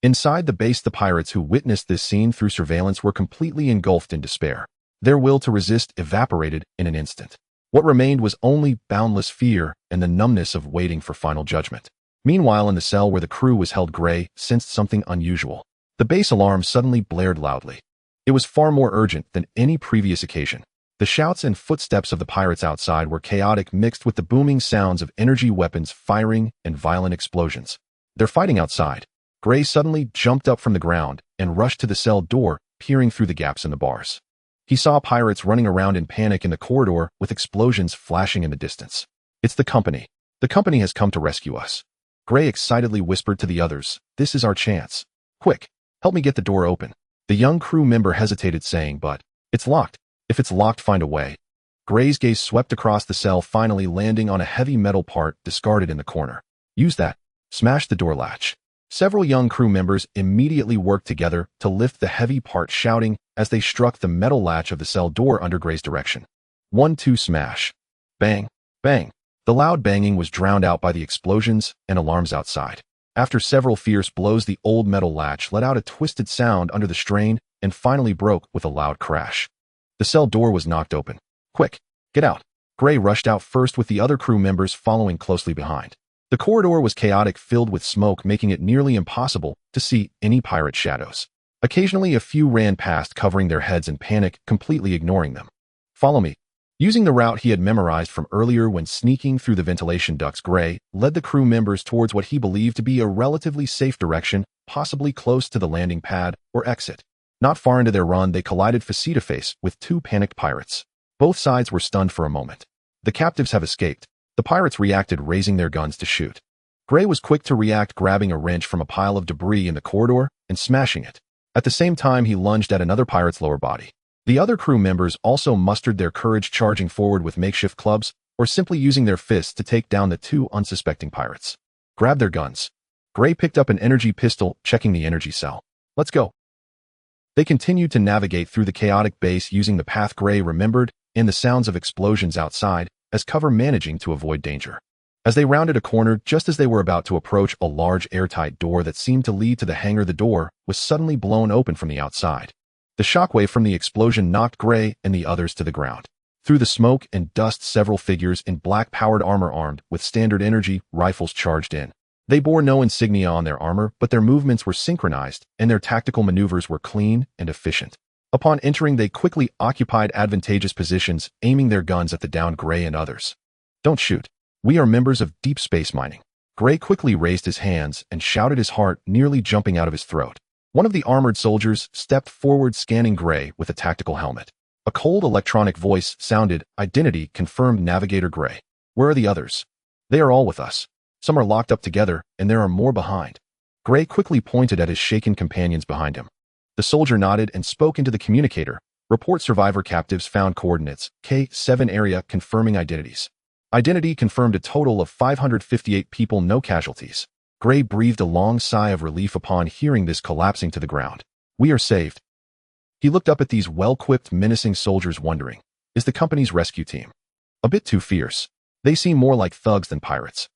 Speaker 1: Inside the base, the pirates who witnessed this scene through surveillance were completely engulfed in despair. Their will to resist evaporated in an instant. What remained was only boundless fear and the numbness of waiting for final judgment. Meanwhile, in the cell where the crew was held, Gray sensed something unusual. The base alarm suddenly blared loudly. It was far more urgent than any previous occasion. The shouts and footsteps of the pirates outside were chaotic, mixed with the booming sounds of energy weapons firing and violent explosions. They're fighting outside. Gray suddenly jumped up from the ground and rushed to the cell door, peering through the gaps in the bars. He saw pirates running around in panic in the corridor with explosions flashing in the distance. It's the company. The company has come to rescue us. Gray excitedly whispered to the others, "This is our chance. Quick, help me get the door open." The young crew member hesitated, saying, "But it's locked." "If it's locked, find a way." Gray's gaze swept across the cell, finally landing on a heavy metal part discarded in the corner. "Use that. Smash the door latch." Several young crew members immediately worked together to lift the heavy part, shouting as they struck the metal latch of the cell door under Gray's direction. 1, 2, smash. Bang, bang. The loud banging was drowned out by the explosions and alarms outside. After several fierce blows, the old metal latch let out a twisted sound under the strain and finally broke with a loud crash. The cell door was knocked open. "Quick, get out." Gray rushed out first, with the other crew members following closely behind. The corridor was chaotic, filled with smoke, making it nearly impossible to see any pirate shadows. Occasionally, a few ran past, covering their heads in panic, completely ignoring them. "Follow me." Using the route he had memorized from earlier when sneaking through the ventilation ducts, Gray led the crew members towards what he believed to be a relatively safe direction, possibly close to the landing pad or exit. Not far into their run, they collided face-to-face with 2 panicked pirates. Both sides were stunned for a moment. The captives have escaped. The pirates reacted, raising their guns to shoot. Gray was quick to react, grabbing a wrench from a pile of debris in the corridor and smashing it. At the same time, he lunged at another pirate's lower body. The other crew members also mustered their courage, charging forward with makeshift clubs or simply using their fists to take down the two unsuspecting pirates. Grab their guns. Gray picked up an energy pistol, checking the energy cell. Let's go. They continued to navigate through the chaotic base using the path Gray remembered and the sounds of explosions outside as cover, managing to avoid danger. As they rounded a corner, just as they were about to approach a large airtight door that seemed to lead to the hangar, the door was suddenly blown open from the outside. The shockwave from the explosion knocked Gray and the others to the ground. Through the smoke and dust, several figures in black-powered armor armed with standard energy rifles charged in. They bore no insignia on their armor, but their movements were synchronized and their tactical maneuvers were clean and efficient. Upon entering, they quickly occupied advantageous positions, aiming their guns at the downed Gray and others. Don't shoot. We are members of deep space mining. Gray quickly raised his hands and shouted, his heart nearly jumping out of his throat. One of the armored soldiers stepped forward, scanning Gray with a tactical helmet. A cold electronic voice sounded, "Identity confirmed, Navigator Gray. Where are the others?" "They are all with us. Some are locked up together, and there are more behind." Gray quickly pointed at his shaken companions behind him. The soldier nodded and spoke into the communicator. "Report survivor captives found, coordinates K7 area, confirming identities." Identity confirmed, a total of 558 people, no casualties. Gray breathed a long sigh of relief upon hearing this, collapsing to the ground. "We are saved." He looked up at these well-equipped, menacing soldiers, wondering, is the company's rescue team a bit too fierce? They seem more like thugs than pirates.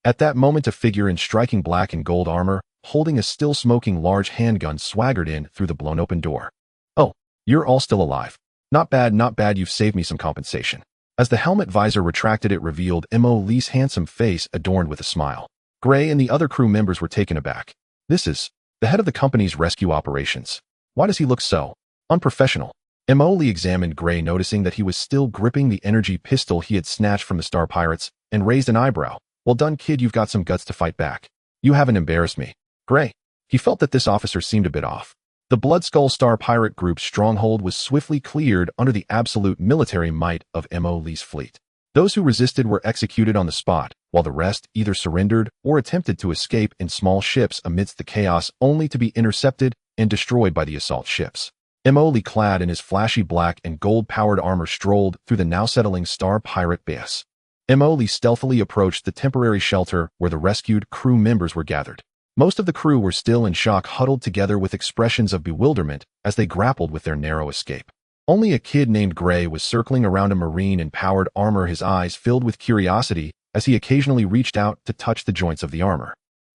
Speaker 1: At that moment, a figure in striking black and gold armor, holding a still smoking large handgun, swaggered in through the blown open door. "Oh, you're all still alive. Not bad, not bad. You've saved me some compensation." As the helmet visor retracted, it revealed Mo Lee's handsome face adorned with a smile. Gray and the other crew members were taken aback. "This is the head of the company's rescue operations. Why does he look so unprofessional?" Mo Lee examined Gray, noticing that he was still gripping the energy pistol he had snatched from the Star Pirates, and raised an eyebrow. "Well done, kid. You've got some guts to fight back. You haven't embarrassed me." Gray. He felt that this officer seemed a bit off. The Bloodskull Star Pirate Group's stronghold was swiftly cleared under the absolute military might of Mo Lee's fleet. Those who resisted were executed on the spot, while the rest either surrendered or attempted to escape in small ships amidst the chaos, only to be intercepted and destroyed by the assault ships. Mo Lee, clad in his flashy black and gold-powered armor, strolled through the now-settling Star Pirate base. Mo Lee stealthily approached the temporary shelter where the rescued crew members were gathered. Most of the crew were still in shock, huddled together with expressions of bewilderment as they grappled with their narrow escape. Only a kid named Gray was circling around a marine in powered armor, his eyes filled with curiosity as he occasionally reached out to touch the joints of the armor.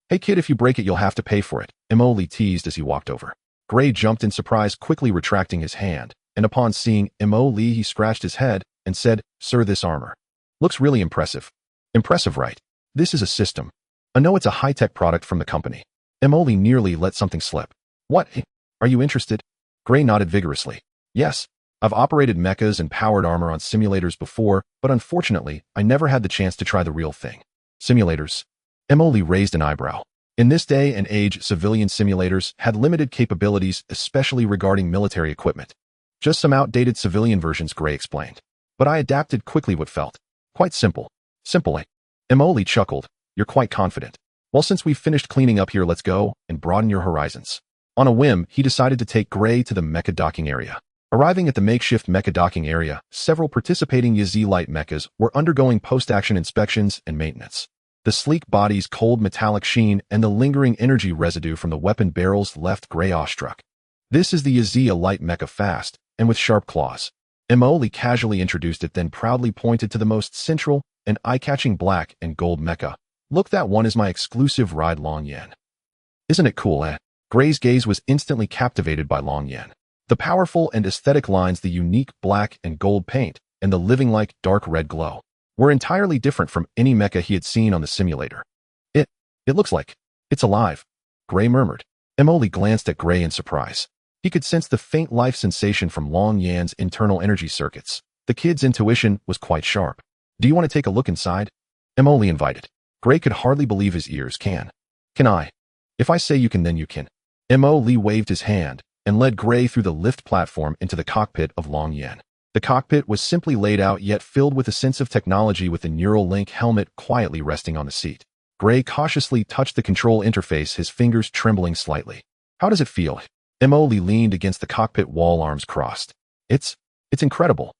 Speaker 1: "Hey kid, if you break it, you'll have to pay for it," Mo Lee teased as he walked over. Gray jumped in surprise, quickly retracting his hand, and upon seeing Mo Lee, he scratched his head and said, "Sir, this armor looks really impressive." "Impressive, right? This is a system. I know it's a high-tech product from the company." Mo Lee nearly let something slip. "What? Are you interested?" Gray nodded vigorously. "Yes. I've operated mechas and powered armor on simulators before, but unfortunately, I never had the chance to try the real thing." "Simulators?" Mo Lee raised an eyebrow. In this day and age, civilian simulators had limited capabilities, especially regarding military equipment. "Just some outdated civilian versions," Gray explained. "But I adapted quickly what felt quite simple." "Simple, eh?" Mo Lee chuckled. "You're quite confident. Well, since we've finished cleaning up here, let's go and broaden your horizons." On a whim, he decided to take Gray to the mecha docking area. Arriving at the makeshift mecha docking area, several participating Yazee light mechas were undergoing post-action inspections and maintenance. The sleek body's cold metallic sheen and the lingering energy residue from the weapon barrels left Gray awestruck. "This is the Yazee, a light mecha, fast and with sharp claws." Mo Lee casually introduced it, then proudly pointed to the most central and eye-catching black and gold mecha. "Look, that one is my exclusive ride, Long Yan. Isn't it cool, eh?" Gray's gaze was instantly captivated by Long Yan. The powerful and aesthetic lines, the unique black and gold paint, and the living-like dark red glow were entirely different from any mecha he had seen on the simulator. It looks like it's alive," Gray murmured. Mo Lee glanced at Gray in surprise. He could sense the faint life sensation from Long Yan's internal energy circuits. The kid's intuition was quite sharp. "Do you want to take a look inside?" Mo Lee invited. Gray could hardly believe his ears. Can I? If I say you can, then you can." Mo Lee waved his hand and led Gray through the lift platform into the cockpit of Long Yan. The cockpit was simply laid out, yet filled with a sense of technology, with the neural link helmet quietly resting on the seat. Gray cautiously touched the control interface, his fingers trembling slightly. How does it feel? Emily leaned against the cockpit wall, arms crossed. It's incredible.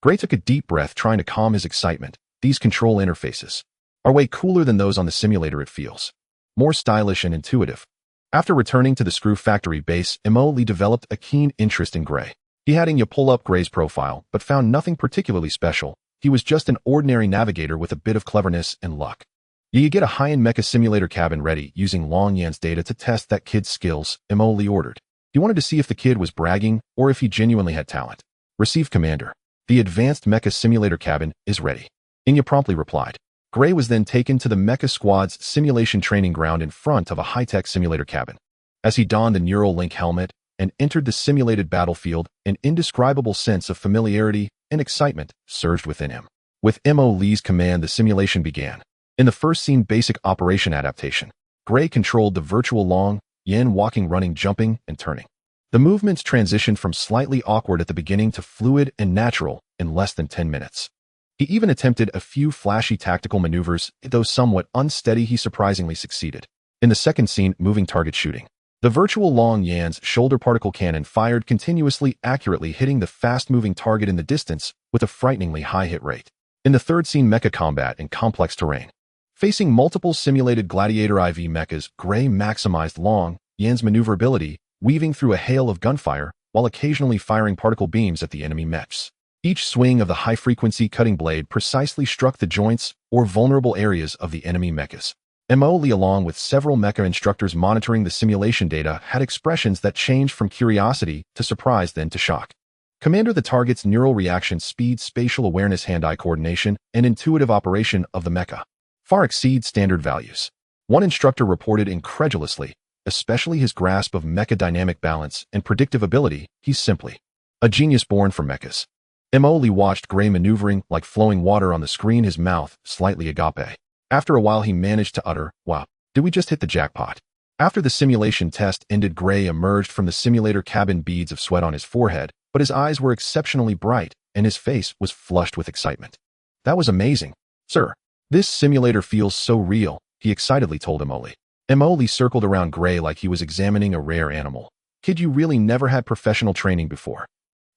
Speaker 1: Gray took a deep breath, trying to calm his excitement. These control interfaces are way cooler than those on the simulator, it feels. More stylish and intuitive. After returning to the Screw Factory base, Emily developed a keen interest in Gray. He had Inya pull up Gray's profile, but found nothing particularly special. He was just an ordinary navigator with a bit of cleverness and luck. You get a high-end mecha simulator cabin ready using Long Yan's data to test that kid's skills, Emily ordered. He wanted to see if the kid was bragging or if he genuinely had talent. Receive, Commander. The advanced mecha simulator cabin is ready. Inya promptly replied. Gray was then taken to the mecha squad's simulation training ground in front of a high-tech simulator cabin. As he donned the Neural Link helmet and entered the simulated battlefield, an indescribable sense of familiarity and excitement surged within him. With Emily's command, the simulation began. In the first scene, basic operation adaptation, Gray controlled the virtual Long Yan walking, running, jumping, and turning. The movements transitioned from slightly awkward at the beginning to fluid and natural in less than 10 minutes. He even attempted a few flashy tactical maneuvers, though somewhat unsteady. He surprisingly succeeded. In the second scene, moving target shooting, the virtual Long Yan's shoulder particle cannon fired continuously, accurately hitting the fast-moving target in the distance with a frighteningly high hit rate. In the third scene, mecha combat in complex terrain. Facing multiple simulated Gladiator IV mechas, Gray maximized Long Yan's maneuverability, weaving through a hail of gunfire while occasionally firing particle beams at the enemy mechs. Each swing of the high-frequency cutting blade precisely struck the joints or vulnerable areas of the enemy mechas. Emily, along with several mecha instructors monitoring the simulation data, had expressions that changed from curiosity to surprise, then to shock. Commander, the target's neural reaction speed, spatial awareness, hand-eye coordination, and intuitive operation of the mecha far exceed standard values. One instructor reported incredulously, especially his grasp of mecha dynamic balance and predictive ability. He's simply a genius born for mechas. Emily watched Gray maneuvering like flowing water on the screen, his mouth slightly agape. After a while, he managed to utter, "Wow, did we just hit the jackpot?" After the simulation test ended, Gray emerged from the simulator cabin, beads of sweat on his forehead, but his eyes were exceptionally bright, and his face was flushed with excitement. "That was amazing, sir. This simulator feels so real," he excitedly told Emily. Emily circled around Gray like he was examining a rare animal. "Kid, you really never had professional training before?"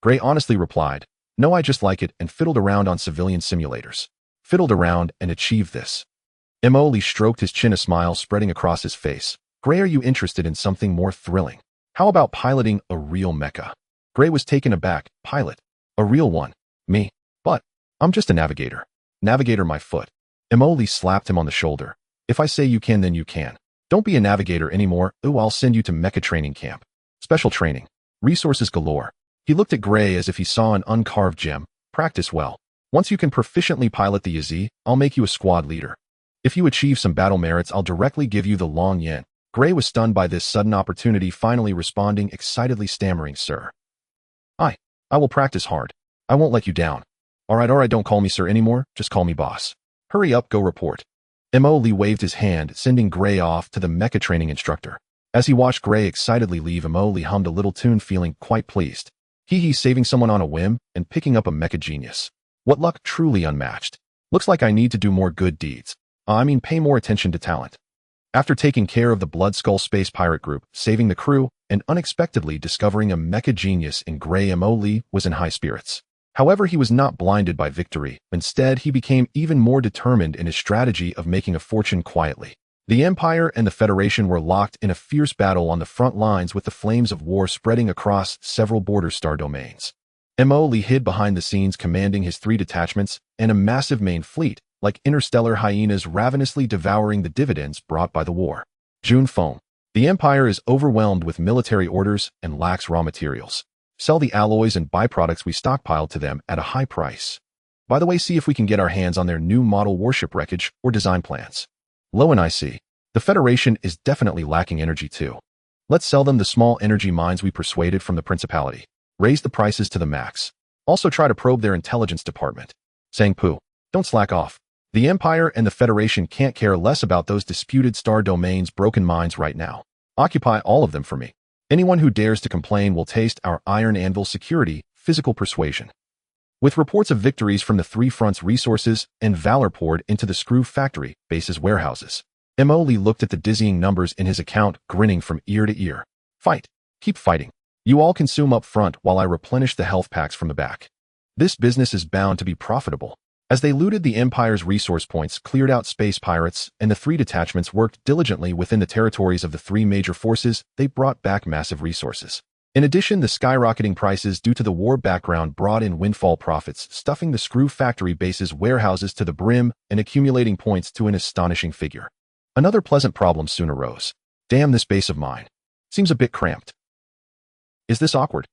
Speaker 1: Gray honestly replied, "No, I just like it and fiddled around on civilian simulators. Fiddled around and achieved this." Emily stroked his chin, a smile spreading across his face. "Gray, are you interested in something more thrilling? How about piloting a real mecha?" Gray was taken aback. "Pilot? A real one? Me? But I'm just a navigator." "Navigator, my foot." Emily slapped him on the shoulder. "If I say you can, then you can. Don't be a navigator anymore. Ooh, I'll send you to mecha training camp. Special training. Resources galore." He looked at Gray as if he saw an uncarved gem. "Practice well. Once you can proficiently pilot the YZ, I'll make you a squad leader. If you achieve some battle merits, I'll directly give you the Long Yan." Gray was stunned by this sudden opportunity, finally responding, excitedly stammering, "Sir, I will practice hard. I won't let you down. All right, don't call me sir anymore. Just call me boss. Hurry up, go report." Emily waved his hand, sending Gray off to the mecha training instructor. As he watched Gray excitedly leave, Emily hummed a little tune, feeling quite pleased. Saving someone on a whim and picking up a mecha genius. What luck, truly unmatched. Looks like I need to do more good deeds. Pay more attention to talent. After taking care of the Blood Skull Space Pirate group, saving the crew, and unexpectedly discovering a mecha genius in Gray, Emily was in high spirits. However, he was not blinded by victory. Instead, he became even more determined in his strategy of making a fortune quietly. The Empire and the Federation were locked in a fierce battle on the front lines, with the flames of war spreading across several border star domains. Emily hid behind the scenes, commanding his 3 detachments and a massive main fleet, like interstellar hyenas ravenously devouring the dividends brought by the war. June foam. The Empire is overwhelmed with military orders and lacks raw materials. Sell the alloys and byproducts we stockpiled to them at a high price. By the way, see if we can get our hands on their new model warship wreckage or design plans. Low and IC. The Federation is definitely lacking energy too. Let's sell them the small energy mines we persuaded from the Principality. Raise the prices to the max. Also try to probe their intelligence department. Sang Poo. Don't slack off. The Empire and the Federation can't care less about those disputed star domains, broken mines right now. Occupy all of them for me. Anyone who dares to complain will taste our iron anvil security, physical persuasion. With reports of victories from the 3 fronts, resources and valor poured into the Screw Factory base's warehouses. Emily looked at the dizzying numbers in his account, grinning from ear to ear. Fight. Keep fighting. You all consume up front while I replenish the health packs from the back. This business is bound to be profitable. As they looted the Empire's resource points, cleared out space pirates, and the 3 detachments worked diligently within the territories of the 3 major forces, they brought back massive resources. In addition, the skyrocketing prices due to the war background brought in windfall profits, stuffing the screw factory base's warehouses to the brim and accumulating points to an astonishing figure. Another pleasant problem soon arose. Damn, this base of mine. Seems a bit cramped. Is this awkward?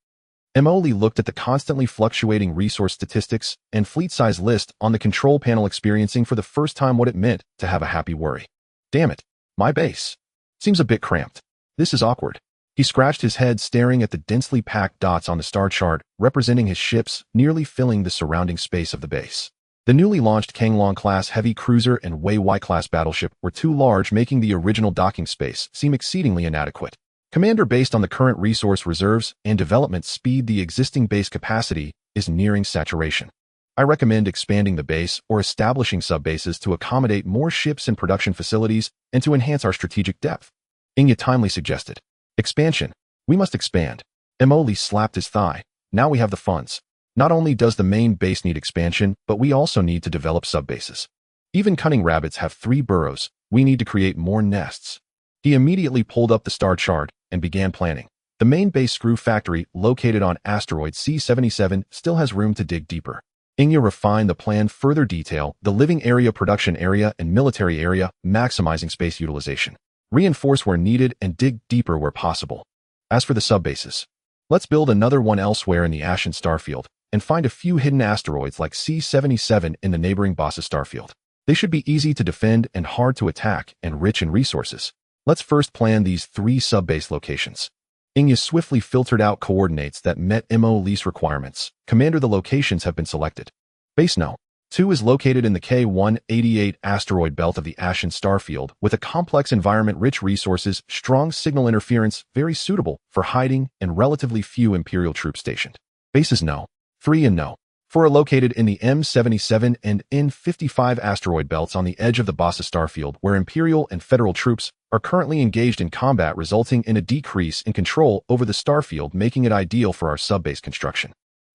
Speaker 1: Emily looked at the constantly fluctuating resource statistics and fleet size list on the control panel, experiencing for the first time what it meant to have a happy worry. Damn it, my base. Seems a bit cramped. This is awkward. He scratched his head, staring at the densely packed dots on the star chart, representing his ships, nearly filling the surrounding space of the base. The newly launched Kanglong-class heavy cruiser and Wei-Wei-class battleship were too large, making the original docking space seem exceedingly inadequate. Commander, based on the current resource reserves and development speed, the existing base capacity is nearing saturation. I recommend expanding the base or establishing sub-bases to accommodate more ships and production facilities and to enhance our strategic depth. Inya timely suggested. Expansion. We must expand. Emoli slapped his thigh. Now we have the funds. Not only does the main base need expansion, but we also need to develop sub-bases. Even cunning rabbits have 3 burrows. We need to create more nests. He immediately pulled up the star chart and began planning. The main base screw factory, located on asteroid C-77, still has room to dig deeper. Inya refined the plan further detail, the living area, production area, and military area, maximizing space utilization. Reinforce where needed and dig deeper where possible. As for the sub-bases, let's build another one elsewhere in the Ashen starfield and find a few hidden asteroids like C-77 in the neighboring Bassa starfield. They should be easy to defend and hard to attack and rich in resources. Let's first plan these 3 sub-base locations. Inya swiftly filtered out coordinates that met MO-Lease requirements. Commander, the locations have been selected. Base No. 2 is located in the K-188 asteroid belt of the Ashen starfield with a complex environment, rich resources, strong signal interference, very suitable for hiding, and relatively few Imperial troops stationed. Bases No. 3 and No. 4 are located in the M77 and N55 asteroid belts on the edge of the Bassa starfield, where Imperial and Federal troops are currently engaged in combat, resulting in a decrease in control over the starfield, making it ideal for our sub-base construction.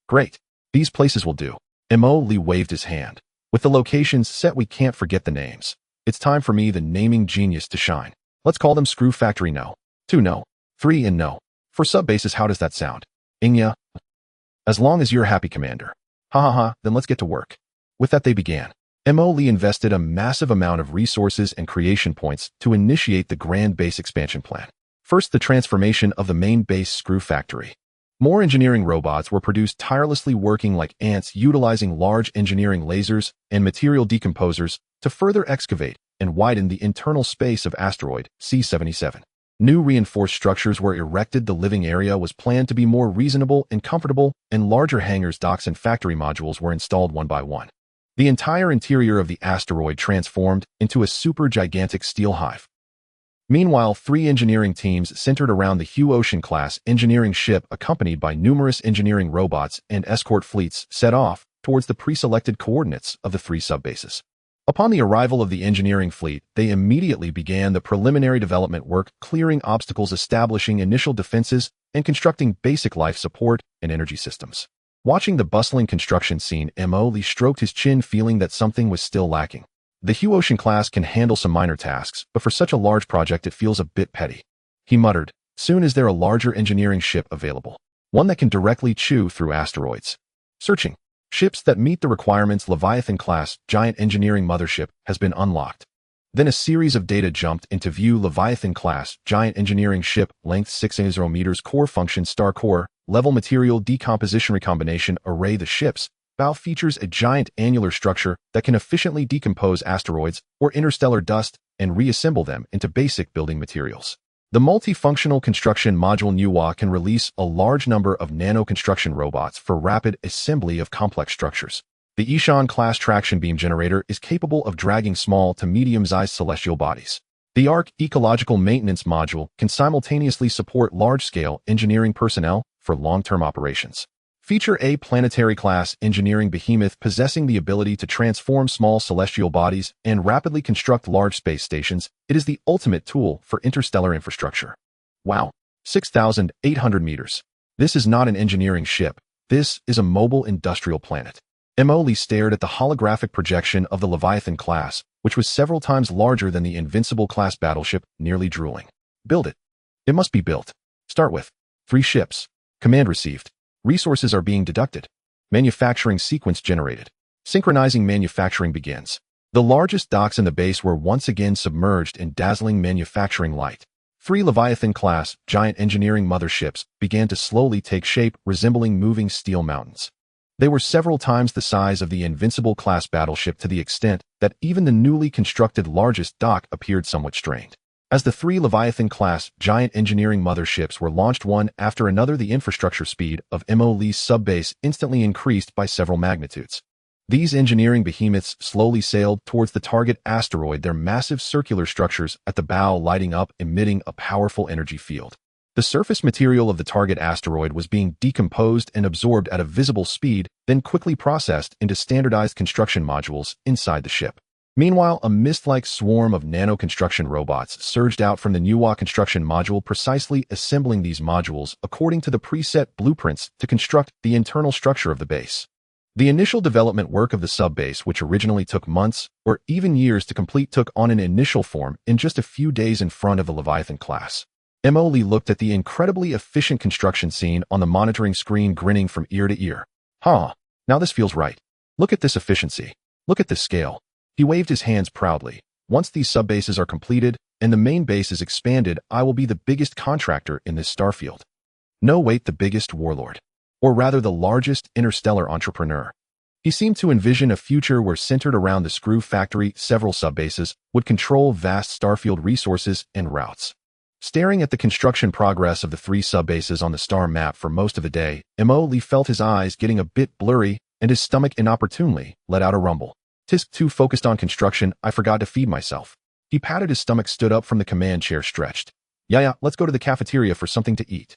Speaker 1: Great. These places will do. Mo Lee waved his hand. With the locations set, we can't forget the names. It's time for me, the naming genius, to shine. Let's call them Screw Factory No. 2 No. 3 and No. For sub-bases, how does that sound? Inya? As long as you're happy, Commander. Ha ha ha, then let's get to work. With that, they began. Mo Lee invested a massive amount of resources and creation points to initiate the grand base expansion plan. First, the transformation of the main base screw factory. More engineering robots were produced, tirelessly working like ants, utilizing large engineering lasers and material decomposers to further excavate and widen the internal space of asteroid C-77. New reinforced structures were erected. The living area was planned to be more reasonable and comfortable, and larger hangars, docks, and factory modules were installed one by one. The entire interior of the asteroid transformed into a super-gigantic steel hive. Meanwhile, 3 engineering teams centered around the Hugh Ocean-class engineering ship, accompanied by numerous engineering robots and escort fleets, set off towards the pre-selected coordinates of the 3 sub-bases. Upon the arrival of the engineering fleet, they immediately began the preliminary development work, clearing obstacles, establishing initial defenses, and constructing basic life support and energy systems. Watching the bustling construction scene, Mo Lee stroked his chin, feeling that something was still lacking. The Hugh Ocean class can handle some minor tasks, but for such a large project it feels a bit petty. He muttered, "Soon is there a larger engineering ship available, one that can directly chew through asteroids." Searching. Ships that meet the requirements. Leviathan-class giant engineering mothership has been unlocked. Then a series of data jumped into view. Leviathan-class giant engineering ship, length 680 meters, core function star core, level material decomposition recombination array. The ship's bow features a giant annular structure that can efficiently decompose asteroids or interstellar dust and reassemble them into basic building materials. The multifunctional construction module Nuwa can release a large number of nano-construction robots for rapid assembly of complex structures. The Ishan-class traction beam generator is capable of dragging small to medium-sized celestial bodies. The ARC ecological maintenance module can simultaneously support large-scale engineering personnel for long-term operations. Feature A planetary-class engineering behemoth possessing the ability to transform small celestial bodies and rapidly construct large space stations. It is the ultimate tool for interstellar infrastructure. Wow, 6,800 meters. This is not an engineering ship. This is a mobile industrial planet. Emily stared at the holographic projection of the Leviathan class, which was several times larger than the Invincible class battleship, nearly drooling. Build it. It must be built. Start with 3 ships. Command received. Resources are being deducted. Manufacturing sequence generated. Synchronizing manufacturing begins. The largest docks in the base were once again submerged in dazzling manufacturing light. 3 Leviathan-class, giant engineering motherships began to slowly take shape, resembling moving steel mountains. They were several times the size of the Invincible-class battleship to the extent that even the newly constructed largest dock appeared somewhat strained. As the 3 Leviathan-class giant engineering motherships were launched one after another, the infrastructure speed of Emily's subbase instantly increased by several magnitudes. These engineering behemoths slowly sailed towards the target asteroid, their massive circular structures at the bow lighting up, emitting a powerful energy field. The surface material of the target asteroid was being decomposed and absorbed at a visible speed, then quickly processed into standardized construction modules inside the ship. Meanwhile, a mist-like swarm of nano-construction robots surged out from the Nuwa construction module, precisely assembling these modules according to the preset blueprints to construct the internal structure of the base. The initial development work of the subbase, which originally took months or even years to complete, took on an initial form in just a few days in front of the Leviathan class. Emily looked at the incredibly efficient construction scene on the monitoring screen, grinning from ear to ear. Now this feels right. Look at this efficiency. Look at this scale. He waved his hands proudly. Once these subbases are completed and the main base is expanded, I will be the biggest contractor in this starfield. No, wait, the biggest warlord. Or rather, the largest interstellar entrepreneur. He seemed to envision a future where, centered around the screw factory, several subbases would control vast starfield resources and routes. Staring at the construction progress of the 3 subbases on the star map for most of the day, Emily felt his eyes getting a bit blurry and his stomach inopportunely let out a rumble. Tisk, too focused on construction, I forgot to feed myself. He patted his stomach, stood up from the command chair, stretched. Yeah, let's go to the cafeteria for something to eat.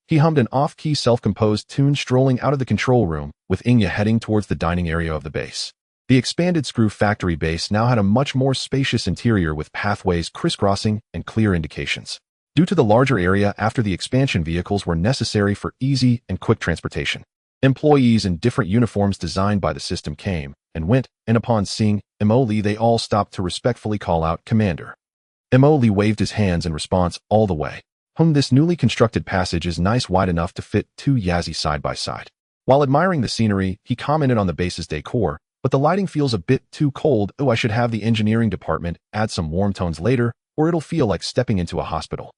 Speaker 1: He hummed an off-key self-composed tune, strolling out of the control room, with Inya heading towards the dining area of the base. The expanded screw factory base now had a much more spacious interior with pathways crisscrossing and clear indications. Due to the larger area after the expansion, vehicles were necessary for easy and quick transportation. Employees in different uniforms designed by the system came and went, and upon seeing Emily, they all stopped to respectfully call out, "Commander." Emily waved his hands in response all the way. This newly constructed passage is nice, wide enough to fit 2 Yazzie side by side. While admiring the scenery, he commented on the base's decor, but the lighting feels a bit too cold. I should have the engineering department add some warm tones later, or it'll feel like stepping into a hospital.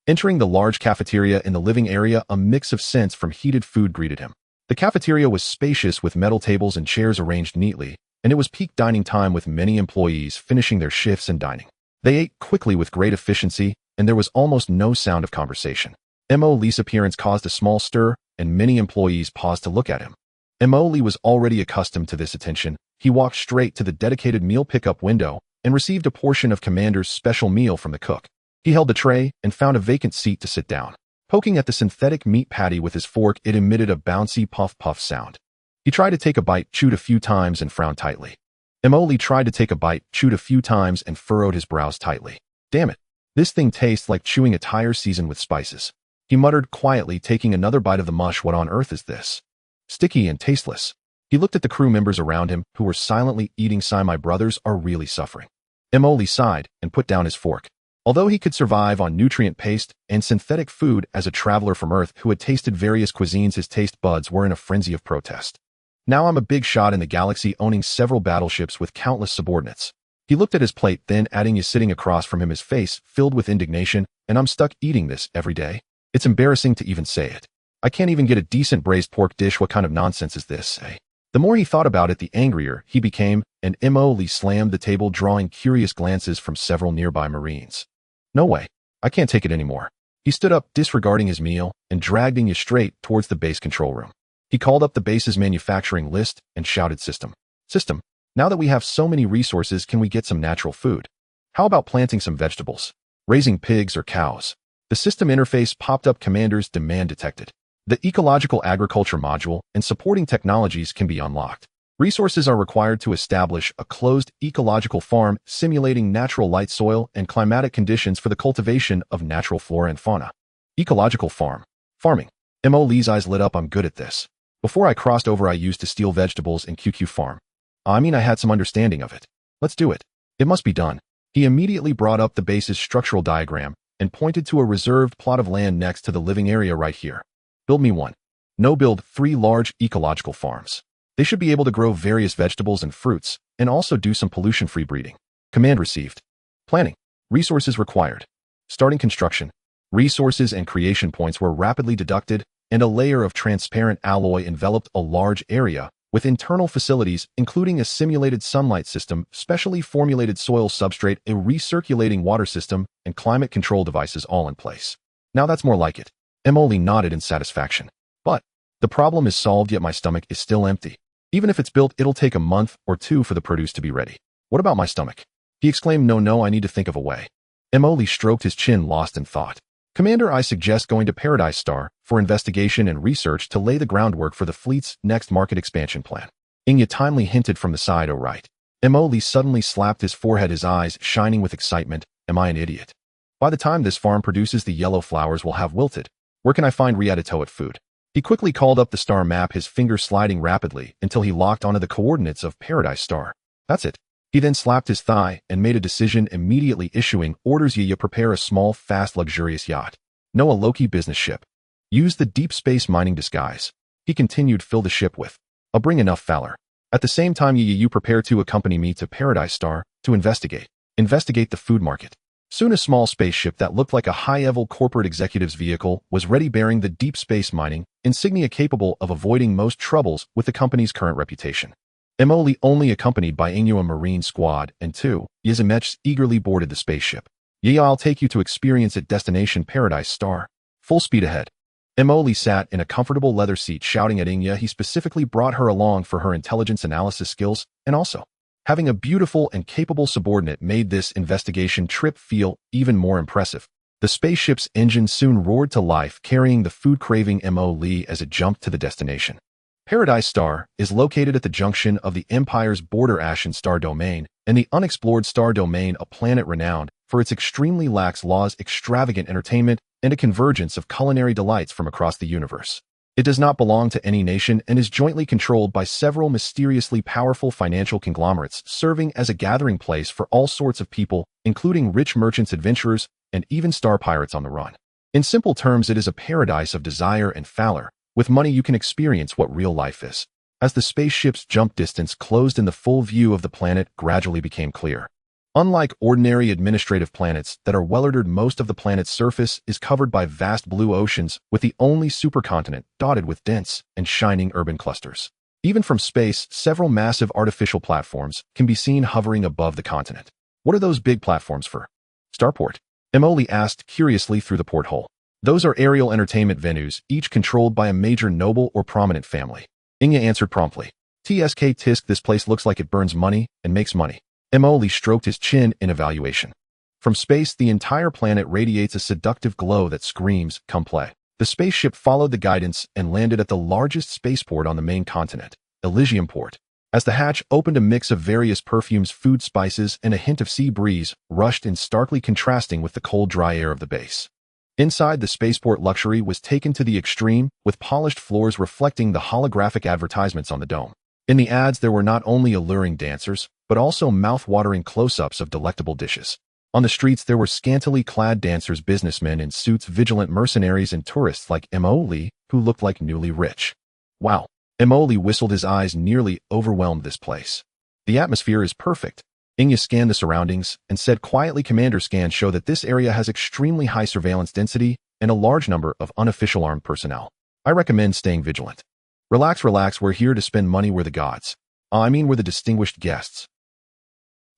Speaker 1: Entering the large cafeteria in the living area, a mix of scents from heated food greeted him. The cafeteria was spacious with metal tables and chairs arranged neatly, and it was peak dining time with many employees finishing their shifts and dining. They ate quickly with great efficiency, and there was almost no sound of conversation. Emily's appearance caused a small stir, and many employees paused to look at him. Emily was already accustomed to this attention. He walked straight to the dedicated meal pickup window and received a portion of Commander's special meal from the cook. He held the tray and found a vacant seat to sit down. Poking at the synthetic meat patty with his fork, it emitted a bouncy puff-puff sound. He tried to take a bite, chewed a few times, and frowned tightly. Emily tried to take a bite, chewed a few times, and furrowed his brows tightly. Damn it. This thing tastes like chewing a tire seasoned with spices. He muttered quietly, taking another bite of the mush. What on earth is this? Sticky and tasteless. He looked at the crew members around him, who were silently eating. My brothers are really suffering. Emily sighed and put down his fork. Although he could survive on nutrient paste and synthetic food as a traveler from Earth who had tasted various cuisines, his taste buds were in a frenzy of protest. Now I'm a big shot in the galaxy, owning several battleships with countless subordinates. He looked at his plate, then adding, is sitting across from him, his face filled with indignation, and I'm stuck eating this every day. It's embarrassing to even say it. I can't even get a decent braised pork dish. What kind of nonsense is this, eh? The more he thought about it, the angrier he became, and Emily slammed the table, drawing curious glances from several nearby Marines. No way. I can't take it anymore. He stood up, disregarding his meal, and dragged Inya straight towards the base control room. He called up the base's manufacturing list and shouted, System, now that we have so many resources, can we get some natural food? How about planting some vegetables? Raising pigs or cows? The system interface popped up. Commander's demand detected. The ecological agriculture module and supporting technologies can be unlocked. Resources are required to establish a closed ecological farm simulating natural light soil and climatic conditions for the cultivation of natural flora and fauna. Ecological farming. Mo Lee's eyes lit up. I'm good at this. Before I crossed over, I used to steal vegetables in QQ Farm. I had some understanding of it. Let's do it. It must be done. He immediately brought up the base's structural diagram and pointed to a reserved plot of land next to the living area right here. Build me one. No, build 3 large ecological farms. They should be able to grow various vegetables and fruits, and also do some pollution-free breeding. Command received. Planning. Resources required. Starting construction. Resources and creation points were rapidly deducted, and a layer of transparent alloy enveloped a large area, with internal facilities including a simulated sunlight system, specially formulated soil substrate, a recirculating water system, and climate control devices all in place. Now that's more like it. Emily nodded in satisfaction. But the problem is solved, yet my stomach is still empty. Even if it's built, it'll take a month or 2 for the produce to be ready. What about my stomach? He exclaimed. No, I need to think of a way. Emily stroked his chin, lost in thought. Commander, I suggest going to Paradise Star for investigation and research to lay the groundwork for the fleet's next market expansion plan. Inya timely hinted from the side. Oh right. Emily suddenly slapped his forehead, his eyes shining with excitement. Am I an idiot? By the time this farm produces, the yellow flowers will have wilted. Where can I find Riaditoat food? He quickly called up the star map, his fingers sliding rapidly until he locked onto the coordinates of Paradise Star. That's it. He then slapped his thigh and made a decision, immediately issuing orders. Yaya, prepare a small, fast, luxurious yacht. No, a Loki business ship. Use the deep space mining disguise. He continued, fill the ship with. I'll bring enough valor. At the same time, Yaya, you prepare to accompany me to Paradise Star to investigate the food market. Soon a small spaceship that looked like a high-level corporate executive's vehicle was ready, bearing the deep space mining insignia capable of avoiding most troubles with the company's current reputation. Emily, only accompanied by Inyo, Marine Squad, and 2 Yizimechs, eagerly boarded the spaceship. Yeah, I'll take you to experience at destination Paradise Star. Full speed ahead. Emily sat in a comfortable leather seat, shouting at Inya. He specifically brought her along for her intelligence analysis skills, and also having a beautiful and capable subordinate made this investigation trip feel even more impressive. The spaceship's engine soon roared to life, carrying the food-craving Mo Lee as it jumped to the destination. Paradise Star is located at the junction of the Empire's border Ashen Star Domain and the unexplored Star Domain, a planet renowned for its extremely lax laws, extravagant entertainment, and a convergence of culinary delights from across the universe. It does not belong to any nation and is jointly controlled by several mysteriously powerful financial conglomerates, serving as a gathering place for all sorts of people, including rich merchants, adventurers, and even star pirates on the run. In simple terms, it is a paradise of desire and valor. With money, you can experience what real life is. As the spaceship's jump distance closed in, the full view of the planet gradually became clear. Unlike ordinary administrative planets that are well-ordered, most of the planet's surface is covered by vast blue oceans, with the only supercontinent dotted with dense and shining urban clusters. Even from space, several massive artificial platforms can be seen hovering above the continent. What are those big platforms for? Starport? Emily asked curiously through the porthole. Those are aerial entertainment venues, each controlled by a major noble or prominent family. Inya answered promptly. TSK Tisk, this place looks like it burns money and makes money. Emily stroked his chin in evaluation. From space, the entire planet radiates a seductive glow that screams, come play. The spaceship followed the guidance and landed at the largest spaceport on the main continent, Elysium Port. As the hatch opened, a mix of various perfumes, food, spices, and a hint of sea breeze rushed in, starkly contrasting with the cold, dry air of the base. Inside, the spaceport luxury was taken to the extreme, with polished floors reflecting the holographic advertisements on the dome. In the ads, there were not only alluring dancers, but also mouth-watering close-ups of delectable dishes. On the streets, there were scantily clad dancers, businessmen in suits, vigilant mercenaries, and tourists like Emily, who looked like newly rich. Wow. Emily whistled, his eyes nearly overwhelmed this place. The atmosphere is perfect. Inya scanned the surroundings and said quietly, Commander, scans show that this area has extremely high surveillance density and a large number of unofficial armed personnel. I recommend staying vigilant. Relax, we're here to spend money. We're the gods. We're the distinguished guests.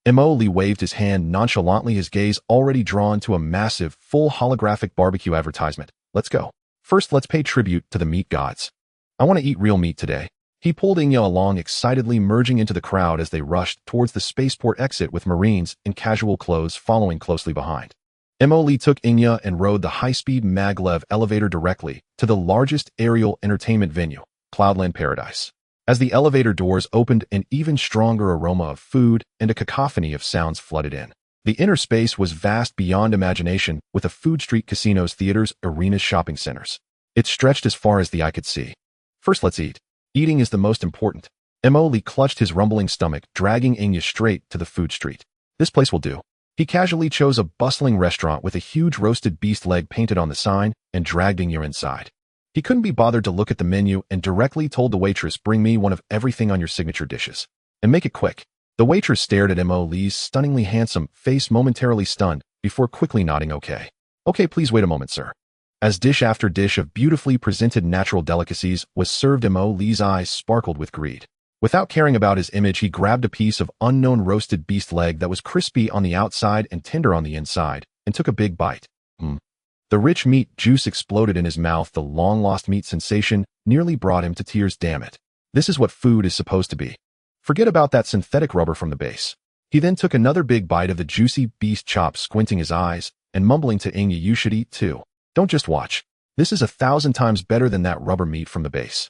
Speaker 1: Emily waved his hand nonchalantly, his gaze already drawn to a massive, full holographic barbecue advertisement. Let's go. First, let's pay tribute to the meat gods. I want to eat real meat today. He pulled Inya along, excitedly merging into the crowd as they rushed towards the spaceport exit with Marines in casual clothes following closely behind. Lee took Inya and rode the high-speed maglev elevator directly to the largest aerial entertainment venue, Cloudland Paradise. As the elevator doors opened, an even stronger aroma of food and a cacophony of sounds flooded in. The inner space was vast beyond imagination, with a food street, casinos, theaters, arenas, shopping centers. It stretched as far as the eye could see. First, let's eat. Eating is the most important. Lee clutched his rumbling stomach, dragging Inya straight to the food street. This place will do. He casually chose a bustling restaurant with a huge roasted beast leg painted on the sign and dragged Inya inside. He couldn't be bothered to look at the menu and directly told the waitress, "Bring me one of everything on your signature dishes. And make it quick." The waitress stared at Lee's stunningly handsome face, momentarily stunned, before quickly nodding okay. "Okay, please wait a moment, sir." As dish after dish of beautifully presented natural delicacies was served, Lee's eyes sparkled with greed. Without caring about his image, he grabbed a piece of unknown roasted beast leg that was crispy on the outside and tender on the inside, and took a big bite. The rich meat juice exploded in his mouth. The long-lost meat sensation nearly brought him to tears. Damn it. This is what food is supposed to be. Forget about that synthetic rubber from the base. He then took another big bite of the juicy beast chop, squinting his eyes and mumbling to Inya, "You should eat too. Don't just watch. This is 1,000 times better than that rubber meat from the base."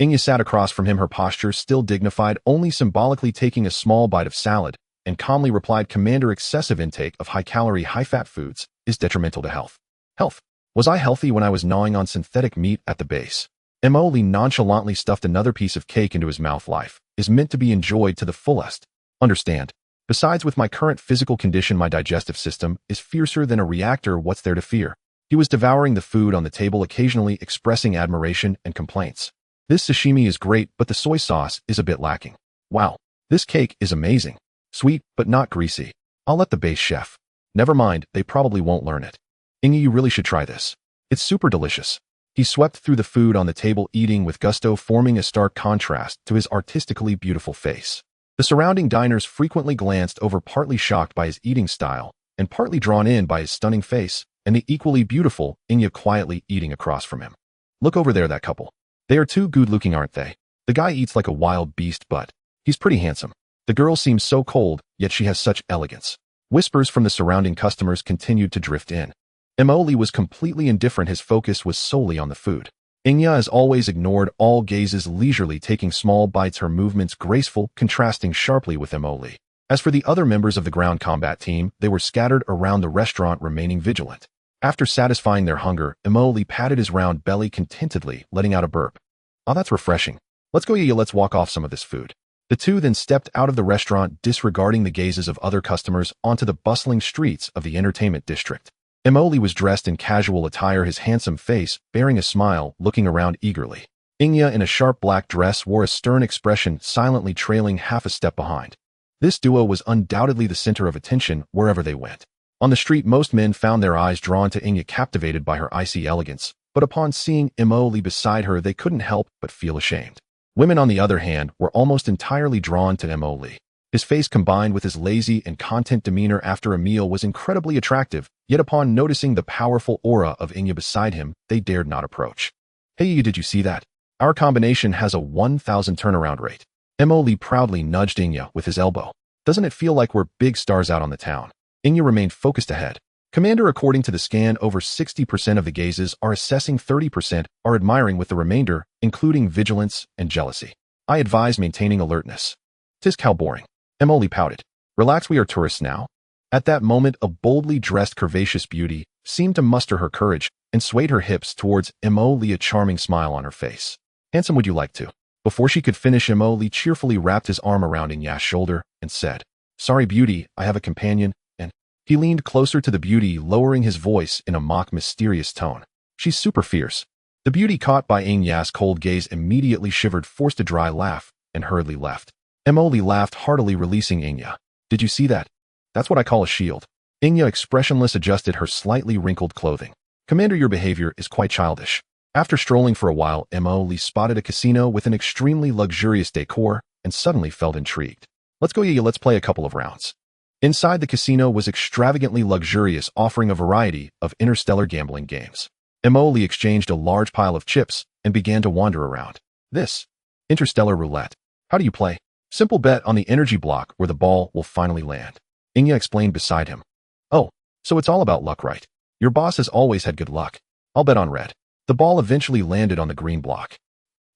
Speaker 1: Inya sat across from him, her posture still dignified, only symbolically taking a small bite of salad, and calmly replied, "Commander, excessive intake of high-calorie, high-fat foods is detrimental to health." Health? Was I healthy when I was gnawing on synthetic meat at the base? Lee nonchalantly stuffed another piece of cake into his mouth. Life is meant to be enjoyed to the fullest. Understand? Besides, with my current physical condition, my digestive system is fiercer than a reactor. What's there to fear? He was devouring the food on the table, occasionally expressing admiration and complaints. "This sashimi is great, but the soy sauce is a bit lacking. Wow, this cake is amazing. Sweet, but not greasy. I'll let the base chef." "Never mind, they probably won't learn it. Inya, you really should try this. It's super delicious." He swept through the food on the table, eating with gusto, forming a stark contrast to his artistically beautiful face. The surrounding diners frequently glanced over, partly shocked by his eating style, and partly drawn in by his stunning face, and the equally beautiful Inya quietly eating across from him. "Look over there, that couple. They are too good-looking, aren't they? The guy eats like a wild beast, but he's pretty handsome. The girl seems so cold, yet she has such elegance." Whispers from the surrounding customers continued to drift in. Lee was completely indifferent. His focus was solely on the food. Inya, as always, ignored all gazes, leisurely taking small bites, her movements graceful, contrasting sharply with Lee. As for the other members of the ground combat team, they were scattered around the restaurant, remaining vigilant. After satisfying their hunger, Lee patted his round belly contentedly, letting out a burp. "Oh, that's refreshing. Let's go, yeah, let's walk off some of this food." The two then stepped out of the restaurant, disregarding the gazes of other customers, onto the bustling streets of the entertainment district. Lee was dressed in casual attire, his handsome face bearing a smile, looking around eagerly. Inya, in a sharp black dress, wore a stern expression, silently trailing half a step behind. This duo was undoubtedly the center of attention wherever they went. On the street, most men found their eyes drawn to Inya, captivated by her icy elegance, but upon seeing Lee beside her, they couldn't help but feel ashamed. Women, on the other hand, were almost entirely drawn to Lee. His face, combined with his lazy and content demeanor after a meal, was incredibly attractive, yet upon noticing the powerful aura of Inya beside him, they dared not approach. "Hey, did you see that? Our combination has a 1,000 turnaround rate." Lee proudly nudged Inya with his elbow. "Doesn't it feel like we're big stars out on the town?" Inya remained focused ahead. "Commander, according to the scan, over 60% of the gazes are assessing, 30% are admiring, with the remainder including vigilance and jealousy. I advise maintaining alertness." "'Tis how boring." Lee pouted. "Relax, we are tourists now." At that moment, a boldly dressed, curvaceous beauty seemed to muster her courage and swayed her hips towards Lee, a charming smile on her face. "Handsome, would you like to?" Before she could finish, Lee cheerfully wrapped his arm around Inya's shoulder and said, "Sorry, beauty, I have a companion," and he leaned closer to the beauty, lowering his voice in a mock mysterious tone. "She's super fierce." The beauty, caught by Inya's cold gaze, immediately shivered, forced a dry laugh, and hurriedly left. Lee laughed heartily, releasing Inya. "Did you see that? That's what I call a shield." Inya, expressionless, adjusted her slightly wrinkled clothing. "Commander, your behavior is quite childish." After strolling for a while, Lee spotted a casino with an extremely luxurious decor and suddenly felt intrigued. "Let's go, yeah, let's play a couple of rounds." Inside the casino was extravagantly luxurious, offering a variety of interstellar gambling games. Lee exchanged a large pile of chips and began to wander around. "This interstellar roulette. How do you play?" "Simple, bet on the energy block where the ball will finally land." Inya explained beside him. "Oh, So it's all about luck, right? Your boss has always had good luck. I'll bet on red. The ball eventually landed on the green block.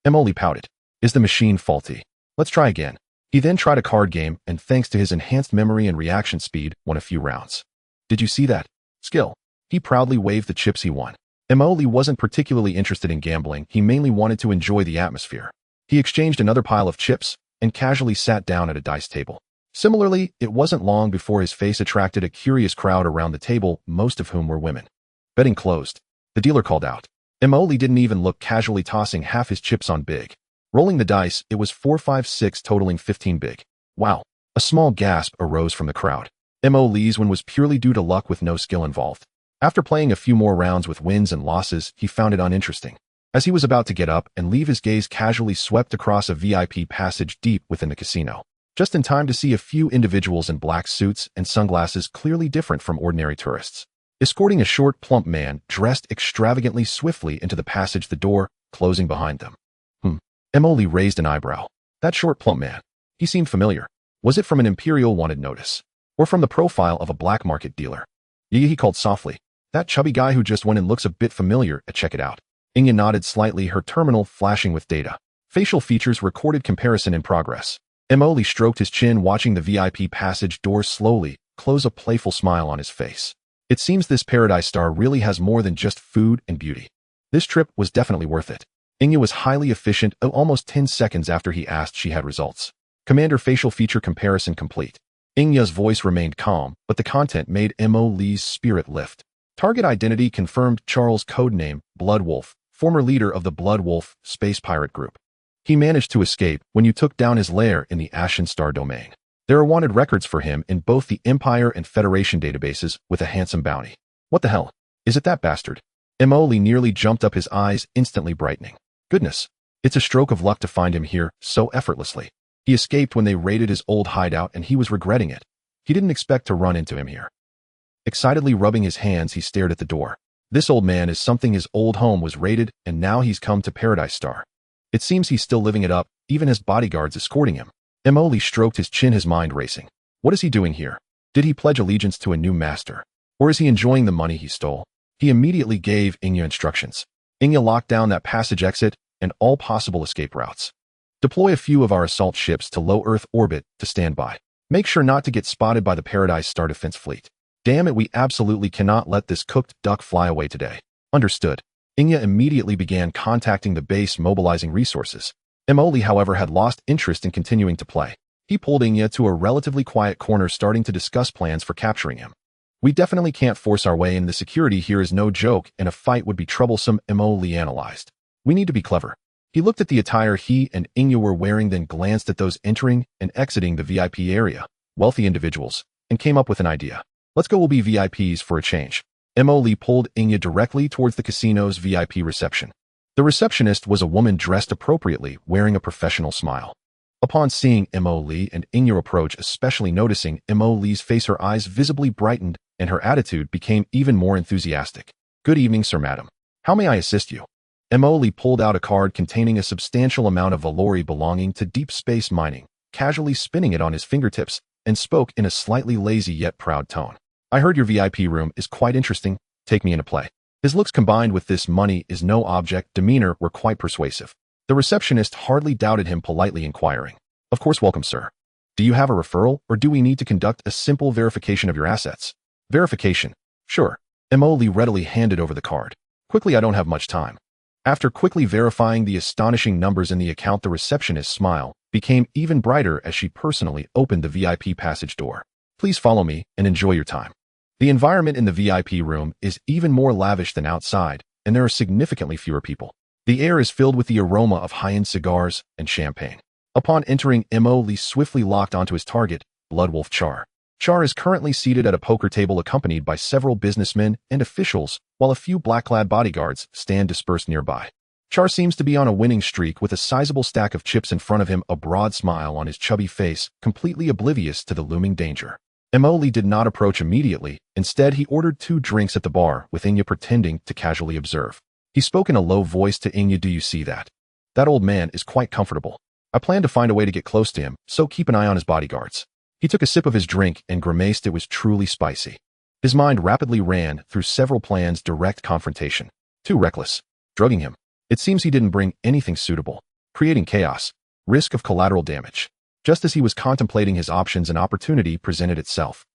Speaker 1: Emoli pouted. Is the machine faulty? Let's try again. He then tried a card game and thanks to his enhanced memory and reaction speed, won a few rounds. Did you see that? Skill. He proudly waved the chips he won. Emoli wasn't particularly interested in gambling, he mainly wanted to enjoy the atmosphere. He exchanged another pile of chips and casually sat down at a dice table. Similarly, it wasn't long before his face attracted a curious crowd around the table, most of whom were women. Betting closed. The dealer called out. Emoli didn't even look, casually tossing half his chips on big. Rolling the dice, it was 4, 5, 6, totaling 15 big. Wow. A small gasp arose from the crowd. Emoli's win was purely due to luck with no skill involved. After playing a few more rounds with wins and losses, he found it uninteresting. As he was about to get up and leave, his gaze casually swept across a VIP passage deep within the casino. Just in time to see a few individuals in black suits and sunglasses clearly different from ordinary tourists. Escorting a short, plump man dressed extravagantly swiftly into the passage, the door closing behind them. Emoli raised an eyebrow. That short, plump man. He seemed familiar. Was it from an Imperial wanted notice? Or from the profile of a black market dealer? Yeah, he called softly. That chubby guy who just went in looks a bit familiar, check it out. Inya nodded slightly, her terminal flashing with data. Facial features recorded comparison in progress. Emoli stroked his chin, watching the VIP passage door slowly close, a playful smile on his face. It seems this Paradise Star really has more than just food and beauty. This trip was definitely worth it. Inya was highly efficient. Almost 10 seconds after he asked, she had results. Commander facial feature comparison complete. Inya's voice remained calm, but the content made Emoli's spirit lift. Target identity confirmed. Charles, codename Bloodwolf, former leader of the Bloodwolf space pirate group. He managed to escape when you took down his lair in the Ashen Star domain. There are wanted records for him in both the Empire and Federation databases with a handsome bounty. What the hell? Is it that bastard? Emoli nearly jumped up, his eyes instantly brightening. Goodness. It's a stroke of luck to find him here so effortlessly. He escaped when they raided his old hideout and he was regretting it. He didn't expect to run into him here. Excitedly rubbing his hands, he stared at the door. This old man is something. His old home was raided and now he's come to Paradise Star. It seems he's still living it up, even as bodyguards escorting him. Emoli stroked his chin, his mind racing. What is he doing here? Did he pledge allegiance to a new master? Or is he enjoying the money he stole? He immediately gave Inya instructions. Inya locked down that passage exit and all possible escape routes. Deploy a few of our assault ships to low Earth orbit to stand by. Make sure not to get spotted by the Paradise Star defense fleet. Damn it, we absolutely cannot let this cooked duck fly away today. Understood. Inya immediately began contacting the base, mobilizing resources. Emoli, however, had lost interest in continuing to play. He pulled Inya to a relatively quiet corner, starting to discuss plans for capturing him. We definitely can't force our way in. The security here is no joke, and a fight would be troublesome, Emoli analyzed. We need to be clever. He looked at the attire he and Inya were wearing, then glanced at those entering and exiting the VIP area, wealthy individuals, and came up with an idea. Let's go, we'll be VIPs for a change. Emoli pulled Inya directly towards the casino's VIP reception. The receptionist was a woman dressed appropriately, wearing a professional smile. Upon seeing Emoli and Inya approach, especially noticing Emoli's face, her eyes visibly brightened and her attitude became even more enthusiastic. Good evening, sir, madam. How may I assist you? Emoli pulled out a card containing a substantial amount of valori belonging to deep space mining, casually spinning it on his fingertips, and spoke in a slightly lazy yet proud tone. I heard your VIP room is quite interesting. Take me into play. His looks combined with this money is no object demeanor were quite persuasive. The receptionist hardly doubted him, politely inquiring. Of course, welcome, sir. Do you have a referral, or do we need to conduct a simple verification of your assets? Verification. Sure. Emoli readily handed over the card. Quickly, I don't have much time. After quickly verifying the astonishing numbers in the account, the receptionist's smile became even brighter as she personally opened the VIP passage door. Please follow me and enjoy your time. The environment in the VIP room is even more lavish than outside, and there are significantly fewer people. The air is filled with the aroma of high-end cigars and champagne. Upon entering, Emoli swiftly locked onto his target, Bloodwolf Char. Char is currently seated at a poker table accompanied by several businessmen and officials, while a few black-clad bodyguards stand dispersed nearby. Char seems to be on a winning streak with a sizable stack of chips in front of him, a broad smile on his chubby face, completely oblivious to the looming danger. Emoli did not approach immediately. Instead, he ordered 2 drinks at the bar, with Inya pretending to casually observe. He spoke in a low voice to Inya. Do you see that? That old man is quite comfortable. I plan to find a way to get close to him, so keep an eye on his bodyguards. He took a sip of his drink and grimaced. It was truly spicy. His mind rapidly ran through several plans: direct confrontation, too reckless, drugging him. It seems he didn't bring anything suitable, creating chaos, risk of collateral damage. Just as he was contemplating his options, an opportunity presented itself.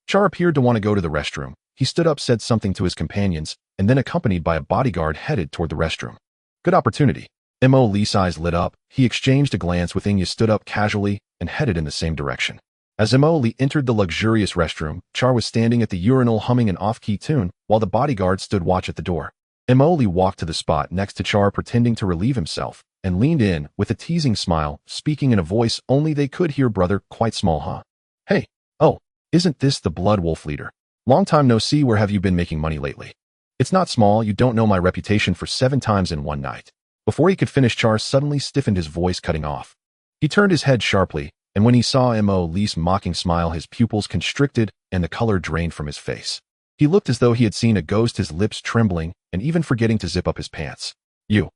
Speaker 1: Char appeared to want to go to the restroom. He stood up, said something to his companions, and then accompanied by a bodyguard headed toward the restroom. Good opportunity. Mo Lee's eyes lit up. He exchanged a glance with Inya, stood up casually, and headed in the same direction. As Mo Lee entered the luxurious restroom, Char was standing at the urinal humming an off-key tune, while the bodyguard stood watch at the door. Mo Lee walked to the spot next to Char, pretending to relieve himself, and leaned in with a teasing smile, speaking in a voice only they could hear. Brother, quite small, huh? Hey, oh, isn't this the Blood Wolf leader? Long time no see. Where have you been making money lately? It's not small. You don't know my reputation for 7 times in one night. Before he could finish, Char suddenly stiffened, his voice cutting off. He turned his head sharply, and when he saw Mo Lee's mocking smile, his pupils constricted and the color drained from his face. He looked as though he had seen a ghost, his lips trembling and even forgetting to zip up his pants. You.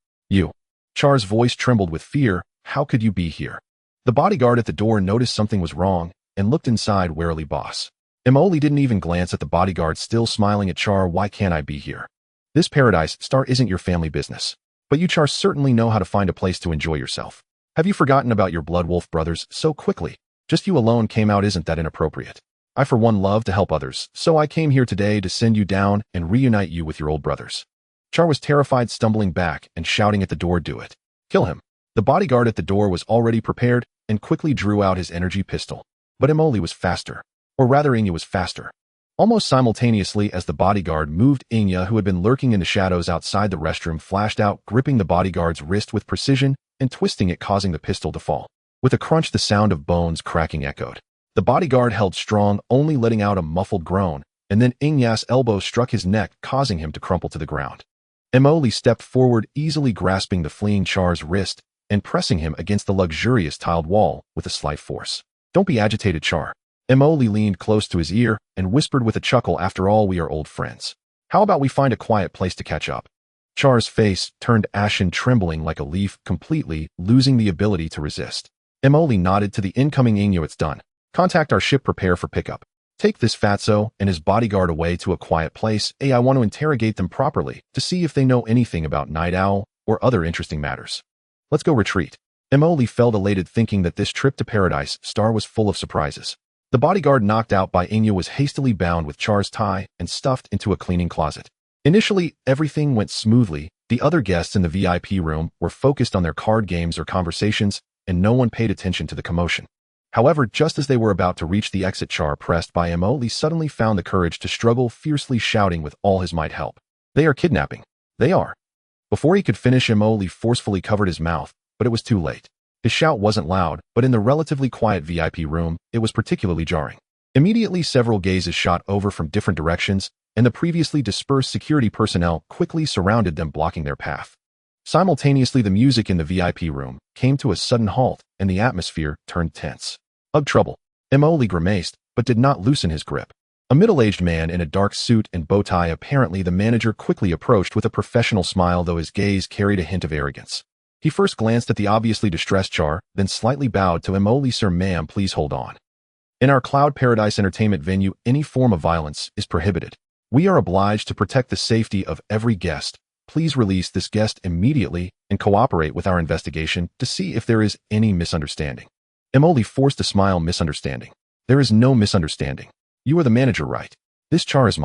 Speaker 1: Char's voice trembled with fear. How could you be here? The bodyguard at the door noticed something was wrong and looked inside warily. Boss. Mo Lee didn't even glance at the bodyguard, still smiling at Char. Why can't I be here? This paradise star isn't your family business. But you, Char, certainly know how to find a place to enjoy yourself. Have you forgotten about your Blood Wolf brothers so quickly? Just you alone came out. Isn't that inappropriate? I for one love to help others, so I came here today to send you down and reunite you with your old brothers. Char was terrified, stumbling back and shouting at the door, do it. Kill him. The bodyguard at the door was already prepared and quickly drew out his energy pistol. But Mo Lee was faster. Or rather, Inya was faster. Almost simultaneously as the bodyguard moved, Inya, who had been lurking in the shadows outside the restroom, flashed out, gripping the bodyguard's wrist with precision and twisting it, causing the pistol to fall. With a crunch, the sound of bones cracking echoed. The bodyguard held strong, only letting out a muffled groan, and then Inya's elbow struck his neck, causing him to crumple to the ground. Mo Lee stepped forward, easily grasping the fleeing Char's wrist and pressing him against the luxurious tiled wall with a slight force. Don't be agitated, Char. Mo Lee leaned close to his ear and whispered with a chuckle, after all, we are old friends. How about we find a quiet place to catch up? Char's face turned ashen, trembling like a leaf, completely losing the ability to resist. Mo Lee nodded to the incoming Inyo. It's done. Contact our ship, prepare for pickup. Take this fatso and his bodyguard away to a quiet place. I want to interrogate them properly to see if they know anything about Night Owl or other interesting matters. Let's go retreat. Mo Lee felt elated, thinking that this trip to Paradise Star was full of surprises. The bodyguard, knocked out by Inyo, was hastily bound with Char's tie and stuffed into a cleaning closet. Initially, everything went smoothly. The other guests in the VIP room were focused on their card games or conversations, and no one paid attention to the commotion. However, just as they were about to reach the exit, Char, pressed by Mo Lee, suddenly found the courage to struggle, fiercely shouting with all his might, help. They are kidnapping. They are. Before he could finish, Mo Lee forcefully covered his mouth, but it was too late. His shout wasn't loud, but in the relatively quiet VIP room, it was particularly jarring. Immediately, several gazes shot over from different directions, and the previously dispersed security personnel quickly surrounded them, blocking their path. Simultaneously, the music in the VIP room came to a sudden halt, and the atmosphere turned tense. Ugh, trouble. Mo Lee grimaced, but did not loosen his grip. A middle-aged man in a dark suit and bow tie, apparently the manager, quickly approached with a professional smile, though his gaze carried a hint of arrogance. He first glanced at the obviously distressed Char, then slightly bowed to Mo Lee. Sir, ma'am, please hold on. In our Cloud Paradise entertainment venue, any form of violence is prohibited. We are obliged to protect the safety of every guest. Please release this guest immediately and cooperate with our investigation to see if there is any misunderstanding. Mo Lee forced a smile. Misunderstanding? There is no misunderstanding. You are the manager, right? This Char is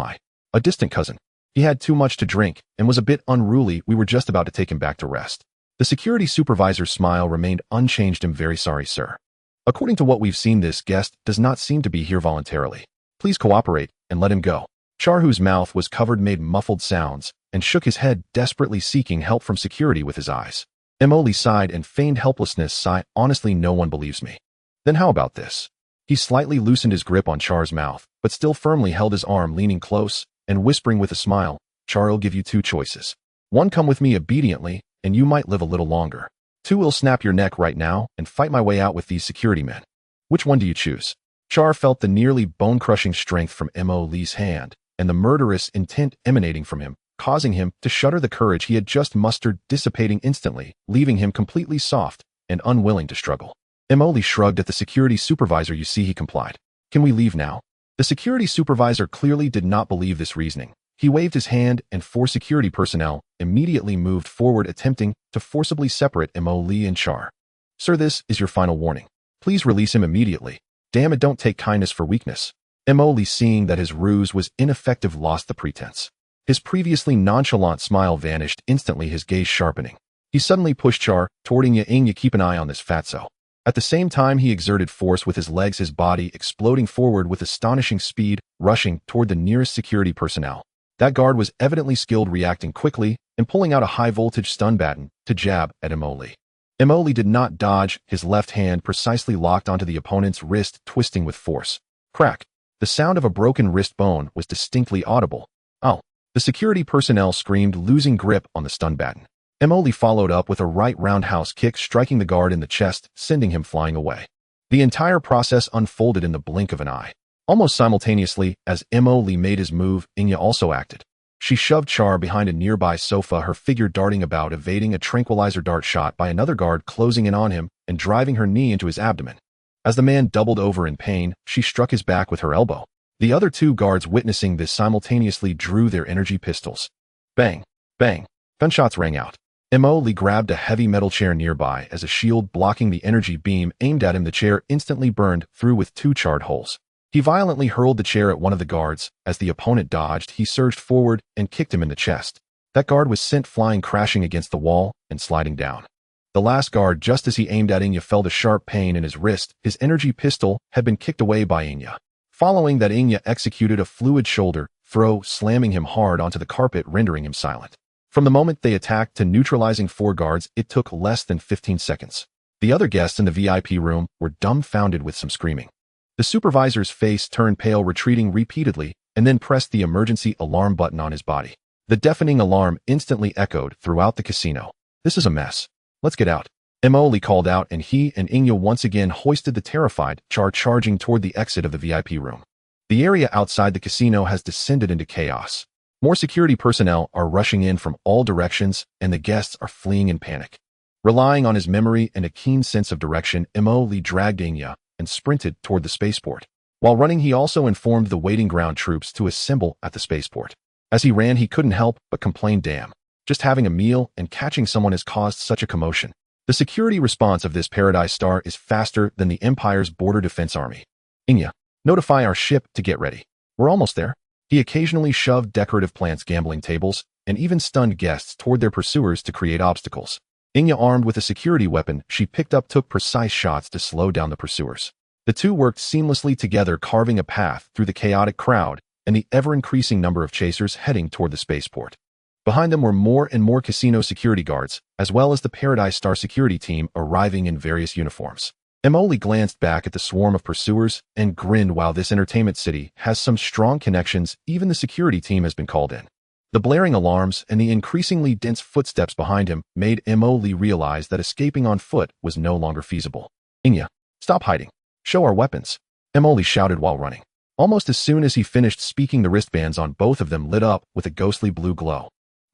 Speaker 1: a distant cousin. He had too much to drink and was a bit unruly. We were just about to take him back to rest. The security supervisor's smile remained unchanged. I'm very sorry, sir. According to what we've seen, this guest does not seem to be here voluntarily. Please cooperate and let him go. Char, whose mouth was covered, made muffled sounds and shook his head, desperately seeking help from security with his eyes. Mo Lee sighed and feigned helplessness. Sigh, honestly, no one believes me. Then how about this? He slightly loosened his grip on Char's mouth, but still firmly held his arm, leaning close and whispering with a smile, Char, I'll give you 2 choices. 1, come with me obediently, and you might live a little longer. 2, will snap your neck right now and fight my way out with these security men. Which one do you choose? Char felt the nearly bone-crushing strength from Mo Lee's hand and the murderous intent emanating from him, causing him to shudder. The courage he had just mustered dissipating instantly, leaving him completely soft and unwilling to struggle. Mo Lee shrugged at the security supervisor. You see, he complied. Can we leave now? The security supervisor clearly did not believe this reasoning. He waved his hand, and 4 security personnel immediately moved forward, attempting to forcibly separate Mo Lee and Char. Sir, this is your final warning. Please release him immediately. Damn it, don't take kindness for weakness. Mo Lee, seeing that his ruse was ineffective, lost the pretense. His previously nonchalant smile vanished instantly, his gaze sharpening. He suddenly pushed Char toward Inya. Keep an eye on this fatso. At the same time, he exerted force with his legs, his body exploding forward with astonishing speed, rushing toward the nearest security personnel. That guard was evidently skilled, reacting quickly and pulling out a high-voltage stun baton to jab at Mo Lee. Mo Lee did not dodge, his left hand precisely locked onto the opponent's wrist, twisting with force. Crack. The sound of a broken wrist bone was distinctly audible. Oh. The security personnel screamed, losing grip on the stun baton. Mo Lee followed up with a right roundhouse kick, striking the guard in the chest, sending him flying away. The entire process unfolded in the blink of an eye. Almost simultaneously, as Mo Lee made his move, Inya also acted. She shoved Char behind a nearby sofa, her figure darting about, evading a tranquilizer dart shot by another guard closing in on him and driving her knee into his abdomen. As the man doubled over in pain, she struck his back with her elbow. The other 2 guards, witnessing this, simultaneously drew their energy pistols. Bang! Bang! Gunshots rang out. Mo Lee grabbed a heavy metal chair nearby as a shield blocking the energy beam aimed at him. The chair instantly burned through with 2 charred holes. He violently hurled the chair at one of the guards. As the opponent dodged, he surged forward and kicked him in the chest. That guard was sent flying, crashing against the wall and sliding down. The last guard, just as he aimed at Inya, felt a sharp pain in his wrist. His energy pistol had been kicked away by Inya. Following that, Inya executed a fluid shoulder throw, slamming him hard onto the carpet, rendering him silent. From the moment they attacked to neutralizing 4 guards, it took less than 15 seconds. The other guests in the VIP room were dumbfounded with some screaming. The supervisor's face turned pale, retreating repeatedly, and then pressed the emergency alarm button on his body. The deafening alarm instantly echoed throughout the casino. This is a mess. Let's get out. Mo Lee called out, and he and Inya once again hoisted the terrified Char, charging toward the exit of the VIP room. The area outside the casino has descended into chaos. More security personnel are rushing in from all directions, and the guests are fleeing in panic. Relying on his memory and a keen sense of direction, Mo Lee dragged Inya and sprinted toward the spaceport. While running, he also informed the waiting ground troops to assemble at the spaceport. As he ran, he couldn't help but complain, damn. Just having a meal and catching someone has caused such a commotion. The security response of this Paradise Star is faster than the Empire's border defense army. Inya, notify our ship to get ready. We're almost there. He occasionally shoved decorative plants, gambling tables, and even stunned guests toward their pursuers to create obstacles. Inya, armed with a security weapon she picked up, took precise shots to slow down the pursuers. The 2 worked seamlessly together, carving a path through the chaotic crowd and the ever-increasing number of chasers heading toward the spaceport. Behind them were more and more casino security guards, as well as the Paradise Star security team arriving in various uniforms. Mo Lee glanced back at the swarm of pursuers and grinned. While this entertainment city has some strong connections, even the security team has been called in. The blaring alarms and the increasingly dense footsteps behind him made Mo Lee realize that escaping on foot was no longer feasible. Inya, stop hiding. Show our weapons. Mo Lee shouted while running. Almost as soon as he finished speaking, the wristbands on both of them lit up with a ghostly blue glow.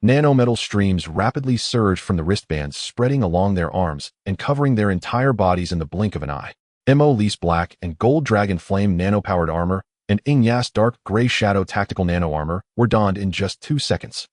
Speaker 1: Nanometal streams rapidly surged from the wristbands, spreading along their arms and covering their entire bodies in the blink of an eye. Mo Lee's black and gold dragon flame nano-powered armor and Inya's dark gray shadow tactical nano armor were donned in just 2 seconds.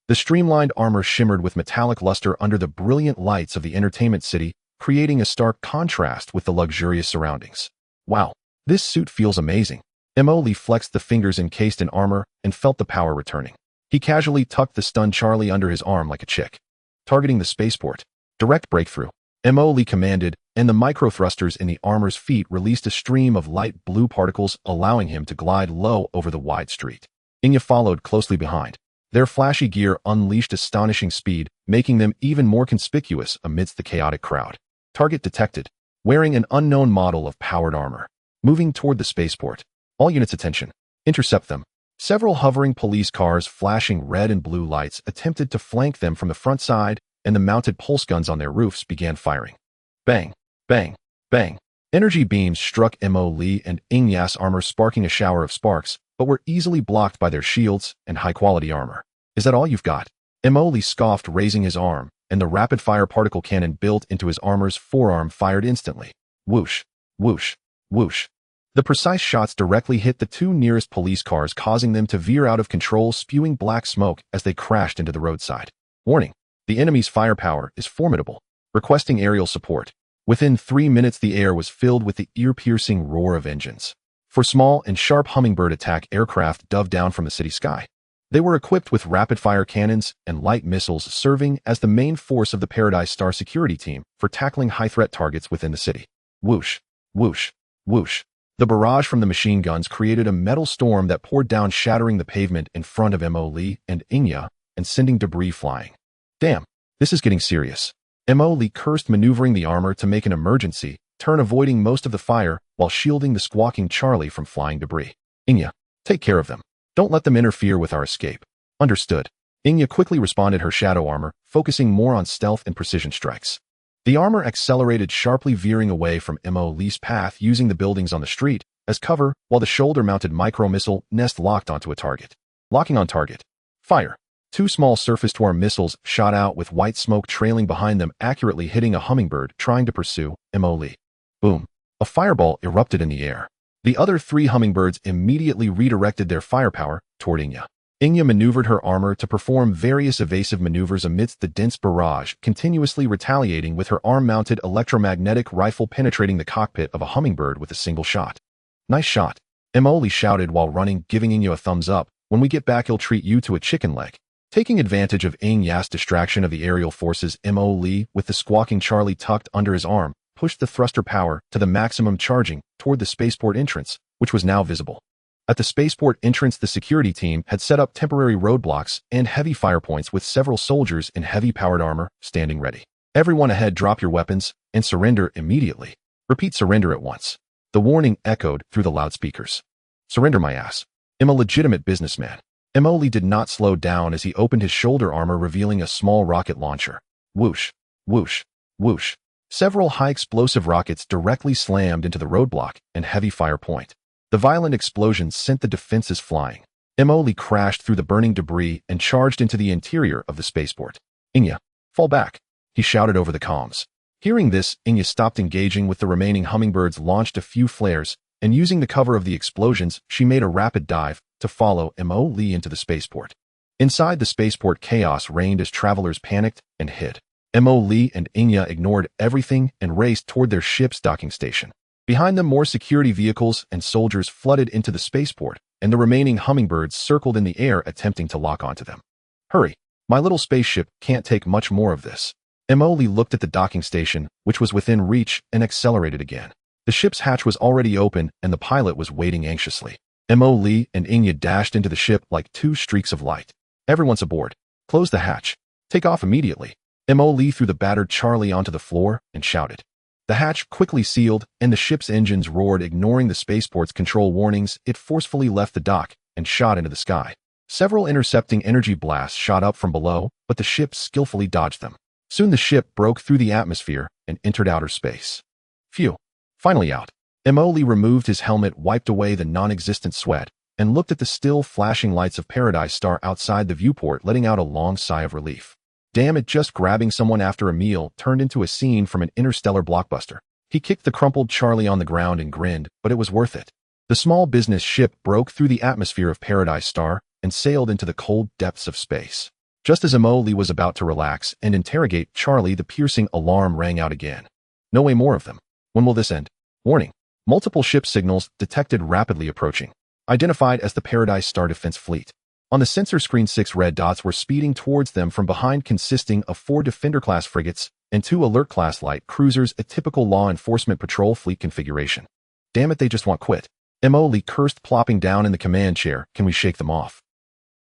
Speaker 1: The streamlined armor shimmered with metallic luster under the brilliant lights of the entertainment city, creating a stark contrast with the luxurious surroundings. Wow, this suit feels amazing. Mo Lee flexed the fingers encased in armor and felt the power returning. He casually tucked the stunned Charlie under his arm like a chick. Targeting the spaceport. Direct breakthrough. Mo Lee commanded, and the microthrusters in the armor's feet released a stream of light blue particles, allowing him to glide low over the wide street. Inya followed closely behind. Their flashy gear unleashed astonishing speed, making them even more conspicuous amidst the chaotic crowd. Target detected. Wearing an unknown model of powered armor. Moving toward the spaceport. All units attention. Intercept them. Several hovering police cars flashing red and blue lights attempted to flank them from the front side, and the mounted pulse guns on their roofs began firing. Bang, bang, bang. Energy beams struck Mo Lee and Inya's armor, sparking a shower of sparks, but were easily blocked by their shields and high-quality armor. Is that all you've got? Mo Lee scoffed, raising his arm, and the rapid-fire particle cannon built into his armor's forearm fired instantly. Whoosh, whoosh, whoosh. The precise shots directly hit the two nearest police cars, causing them to veer out of control, spewing black smoke as they crashed into the roadside. Warning: the enemy's firepower is formidable. Requesting aerial support. Within 3 minutes, the air was filled with the ear-piercing roar of engines. For small and sharp hummingbird attack aircraft dove down from the city sky. They were equipped with rapid-fire cannons and light missiles, serving as the main force of the Paradise Star security team for tackling high-threat targets within the city. Whoosh, whoosh, whoosh. The barrage from the machine guns created a metal storm that poured down, shattering the pavement in front of Mo Lee and Inya and sending debris flying. Damn, this is getting serious. Mo Lee cursed, maneuvering the armor to make an emergency turn, avoiding most of the fire while shielding the squawking Charlie from flying debris. Inya, take care of them. Don't let them interfere with our escape. Understood. Inya quickly responded, her shadow armor focusing more on stealth and precision strikes. The armor accelerated sharply, veering away from Mo Lee's path, using the buildings on the street as cover, while the shoulder-mounted micro-missile nest locked onto a target. Locking on target. Fire. Two small surface-to-air missiles shot out with white smoke trailing behind them, accurately hitting a hummingbird trying to pursue Mo Lee. Boom. A fireball erupted in the air. The other 3 hummingbirds immediately redirected their firepower toward Inya. Inya maneuvered her armor to perform various evasive maneuvers amidst the dense barrage, continuously retaliating with her arm-mounted electromagnetic rifle, penetrating the cockpit of a hummingbird with a single shot. Nice shot. Mo Lee shouted while running, giving Inya a thumbs up. When we get back, he'll treat you to a chicken leg. Taking advantage of Inya's distraction of the aerial forces, Mo Lee, with the squawking Charlie tucked under his arm, pushed the thruster power to the maximum, charging toward the spaceport entrance, which was now visible. At the spaceport entrance, the security team had set up temporary roadblocks and heavy fire points, with several soldiers in heavy-powered armor standing ready. Everyone ahead, drop your weapons and surrender immediately. Repeat, surrender at once. The warning echoed through the loudspeakers. Surrender my ass. I'm a legitimate businessman. Mo Lee did not slow down as he opened his shoulder armor, revealing a small rocket launcher. Whoosh, whoosh, whoosh. Several high-explosive rockets directly slammed into the roadblock and heavy fire point. The violent explosions sent the defenses flying. Mo Lee crashed through the burning debris and charged into the interior of the spaceport. Inya, fall back, he shouted over the comms. Hearing this, Inya stopped engaging with the remaining hummingbirds, launched a few flares, and using the cover of the explosions, she made a rapid dive to follow Mo Lee into the spaceport. Inside the spaceport, chaos reigned as travelers panicked and hid. Mo Lee and Inya ignored everything and raced toward their ship's docking station. Behind them, more security vehicles and soldiers flooded into the spaceport, and the remaining hummingbirds circled in the air, attempting to lock onto them. Hurry, my little spaceship can't take much more of this. Mo Lee looked at the docking station, which was within reach, and accelerated again. The ship's hatch was already open, and the pilot was waiting anxiously. Mo Lee and Inya dashed into the ship like 2 streaks of light. Everyone's aboard. Close the hatch. Take off immediately. Mo Lee threw the battered Charlie onto the floor and shouted. The hatch quickly sealed, and the ship's engines roared, ignoring the spaceport's control warnings. It forcefully left the dock and shot into the sky. Several intercepting energy blasts shot up from below, but the ship skillfully dodged them. Soon the ship broke through the atmosphere and entered outer space. Phew. Finally out. Mo Lee removed his helmet, wiped away the non-existent sweat, and looked at the still flashing lights of Paradise Star outside the viewport, letting out a long sigh of relief. Damn it, just grabbing someone after a meal turned into a scene from an interstellar blockbuster. He kicked the crumpled Charlie on the ground and grinned, but it was worth it. The small business ship broke through the atmosphere of Paradise Star and sailed into the cold depths of space. Just as Mo Lee was about to relax and interrogate Charlie, the piercing alarm rang out again. No way more of them. When will this end? Warning. Multiple ship signals detected rapidly approaching. Identified as the Paradise Star Defense Fleet. On the sensor screen, 6 red dots were speeding towards them from behind, consisting of 4 Defender-class frigates and 2 Alert-class light cruisers, a typical law enforcement patrol fleet configuration. Damn it, they just want quit. Mo Lee cursed, plopping down in the command chair. Can we shake them off?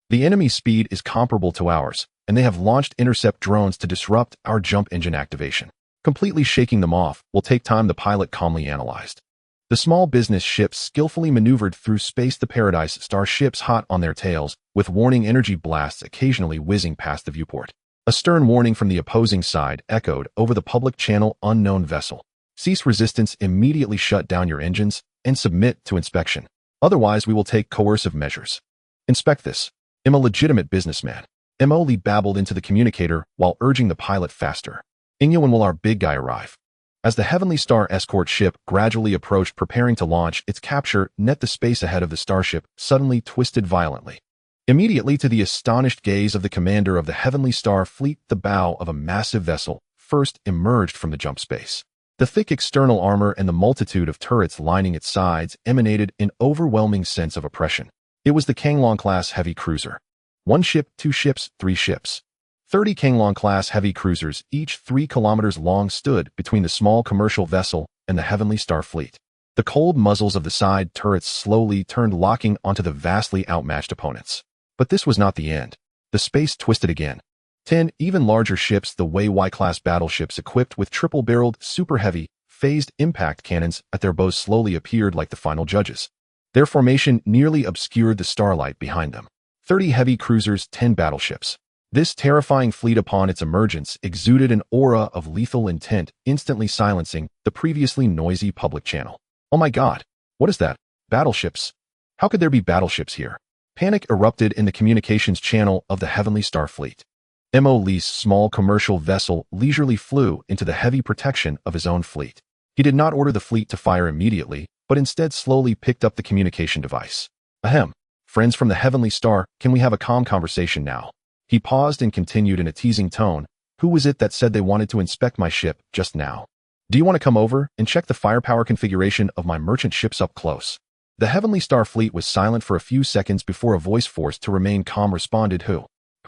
Speaker 1: The enemy's speed is comparable to ours, and they have launched intercept drones to disrupt our jump engine activation. Completely shaking them off will take time, the pilot calmly analyzed. The small business ships skillfully maneuvered through space, the Paradise Star ships hot on their tails, with warning energy blasts occasionally whizzing past the viewport. A stern warning from the opposing side echoed over the public channel. Unknown vessel. Cease resistance, immediately shut down your engines, and submit to inspection. Otherwise, we will take coercive measures. Inspect this. I'm a legitimate businessman. Mo Lee babbled into the communicator while urging the pilot faster. Inya, when will our big guy arrive? As the Heavenly Star escort ship gradually approached preparing to launch its capture net, the space ahead of the starship suddenly twisted violently. Immediately, to the astonished gaze of the commander of the Heavenly Star fleet, the bow of a massive vessel first emerged from the jump space. The thick external armor and the multitude of turrets lining its sides emanated an overwhelming sense of oppression. It was the Kanglong-class heavy cruiser. 1 ship, 2 ships, 3 ships. 30 Kanglong-class heavy cruisers, each 3 kilometers long, stood between the small commercial vessel and the Heavenly Star fleet. The cold muzzles of the side turrets slowly turned, locking onto the vastly outmatched opponents. But this was not the end. The space twisted again. 10 even larger ships, the Y-class battleships equipped with triple-barreled, super-heavy, phased impact cannons at their bows, slowly appeared like the final judges. Their formation nearly obscured the starlight behind them. 30 heavy cruisers, 10 battleships. This terrifying fleet, upon its emergence, exuded an aura of lethal intent, instantly silencing the previously noisy public channel. Oh my God! What is that? Battleships? How could there be battleships here? Panic erupted in the communications channel of the Heavenly Star fleet. Mo Lee's small commercial vessel leisurely flew into the heavy protection of his own fleet. He did not order the fleet to fire immediately, but instead slowly picked up the communication device. Ahem. Friends from the Heavenly Star, can we have a calm conversation now? He paused and continued in a teasing tone. Who was it that said they wanted to inspect my ship just now? Do you want to come over and check the firepower configuration of my merchant ships up close? The Heavenly Star fleet was silent for a few seconds before a voice forced to remain calm responded. Who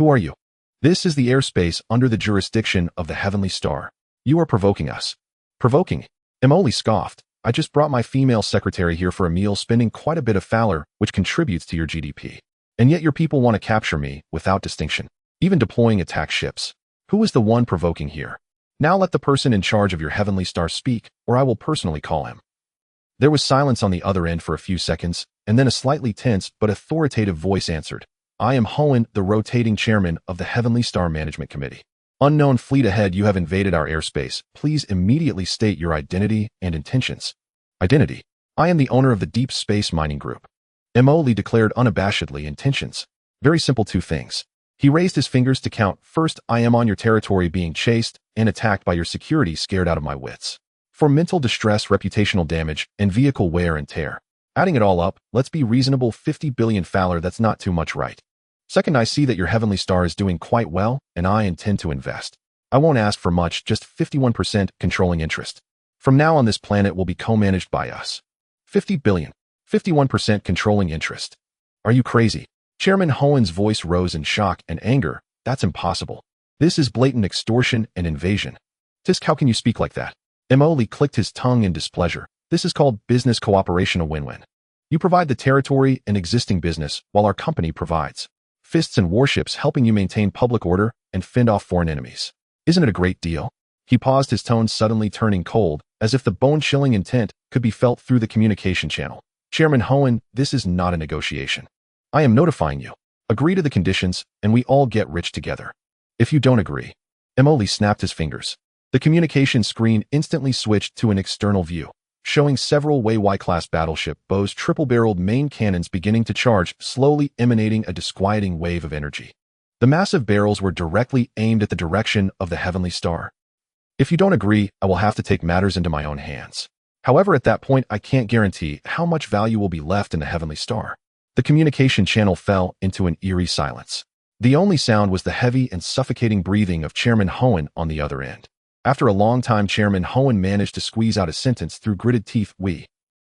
Speaker 1: are you? This is the airspace under the jurisdiction of the Heavenly Star. You are provoking us. Provoking? Emoli scoffed. I just brought my female secretary here for a meal, spending quite a bit of Fowler, which contributes to your GDP. And yet your people want to capture me without distinction, even deploying attack ships. Who is the one provoking here? Now let the person in charge of your Heavenly Star speak, or I will personally call him. There was silence on the other end for a few seconds, and then a slightly tense but authoritative voice answered. I am Hohen, the rotating chairman of the Heavenly Star Management Committee. Unknown fleet ahead, you have invaded our airspace. Please immediately state your identity and intentions. Identity. I am the owner of the Deep Space Mining Group. Emoli declared unabashedly. Intentions. Very simple, 2 things. He raised his fingers to count. First, I am on your territory being chased and attacked by your security, scared out of my wits. For mental distress, reputational damage, and vehicle wear and tear. Adding it all up, let's be reasonable, 50 billion Fowler, that's not too much, right? Second, I see that your Heavenly Star is doing quite well, and I intend to invest. I won't ask for much, just 51% controlling interest. From now on, this planet will be co-managed by us. 50 billion. 51% controlling interest. Are you crazy? Chairman Hohen's voice rose in shock and anger. That's impossible. This is blatant extortion and invasion. Tisk, how can you speak like that? Emoli clicked his tongue in displeasure. This is called business cooperation, a win-win. You provide the territory and existing business, while our company provides fists and warships, helping you maintain public order and fend off foreign enemies. Isn't it a great deal? He paused, his tone suddenly turning cold, as if the bone-chilling intent could be felt through the communication channel. Chairman Hohen, this is not a negotiation. I am notifying you. Agree to the conditions, and we all get rich together. If you don't agree. Emoli snapped his fingers. The communication screen instantly switched to an external view, showing several Y-class battleship bows, triple-barreled main cannons beginning to charge, slowly emanating a disquieting wave of energy. The massive barrels were directly aimed at the direction of the Heavenly Star. If you don't agree, I will have to take matters into my own hands. However, at that point, I can't guarantee how much value will be left in the Heavenly Star. The communication channel fell into an eerie silence. The only sound was the heavy and suffocating breathing of Chairman Hohen on the other end. After a long time, Chairman Hohen managed to squeeze out a sentence through gritted teeth. We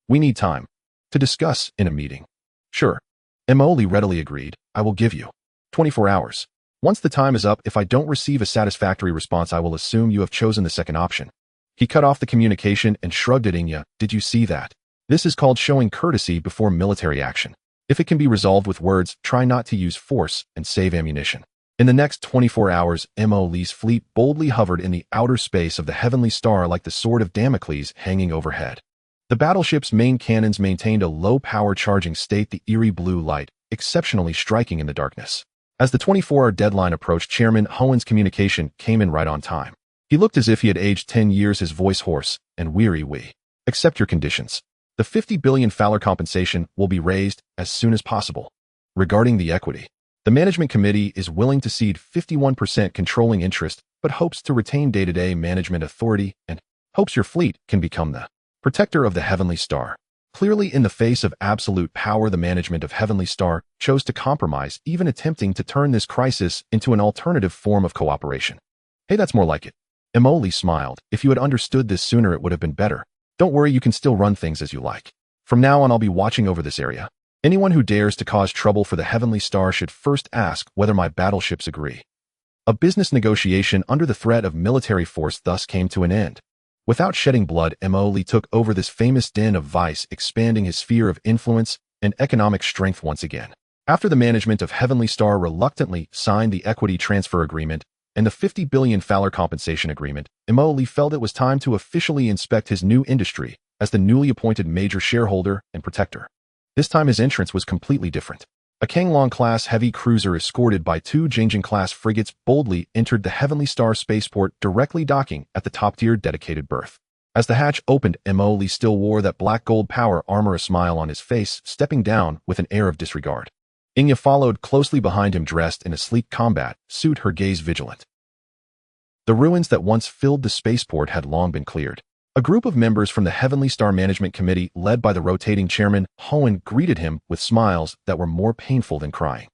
Speaker 1: need time to discuss in a meeting. Sure. Emoli readily agreed. I will give you 24 hours. Once the time is up, if I don't receive a satisfactory response, I will assume you have chosen the second option. He cut off the communication and shrugged at Inya. Did you see that? This is called showing courtesy before military action. If it can be resolved with words, try not to use force and save ammunition. In the next 24 hours, Emoli's fleet boldly hovered in the outer space of the Heavenly Star like the sword of Damocles hanging overhead. The battleship's main cannons maintained a low-power charging state, the eerie blue light exceptionally striking in the darkness. As the 24-hour deadline approached, Chairman Hohen's communication came in right on time. He looked as if he had aged 10 years, his voice hoarse and weary. We accept your conditions. The 50 billion Fowler compensation will be raised as soon as possible. Regarding the equity, the management committee is willing to cede 51% controlling interest, but hopes to retain day-to-day management authority and hopes your fleet can become the protector of the Heavenly Star. Clearly, in the face of absolute power, the management of Heavenly Star chose to compromise, even attempting to turn this crisis into an alternative form of cooperation. Hey, that's more like it. Emily smiled. If you had understood this sooner, it would have been better. Don't worry, you can still run things as you like. From now on, I'll be watching over this area. Anyone who dares to cause trouble for the Heavenly Star should first ask whether my battleships agree. A business negotiation under the threat of military force thus came to an end. Without shedding blood, Emily took over this famous den of vice, expanding his sphere of influence and economic strength once again. After the management of Heavenly Star reluctantly signed the equity transfer agreement and the 50 billion Fowler compensation agreement, Emily felt it was time to officially inspect his new industry as the newly appointed major shareholder and protector. This time his entrance was completely different. A Kanglong-class heavy cruiser escorted by 2 Jingjing-class frigates boldly entered the Heavenly Star spaceport, directly docking at the top-tier dedicated berth. As the hatch opened, Emily still wore that black gold power armor, a smile on his face, stepping down with an air of disregard. Inya followed closely behind him, dressed in a sleek combat suit, her gaze vigilant. The ruins that once filled the spaceport had long been cleared. A group of members from the Heavenly Star Management Committee, led by the rotating chairman, Hohen, greeted him with smiles that were more painful than crying.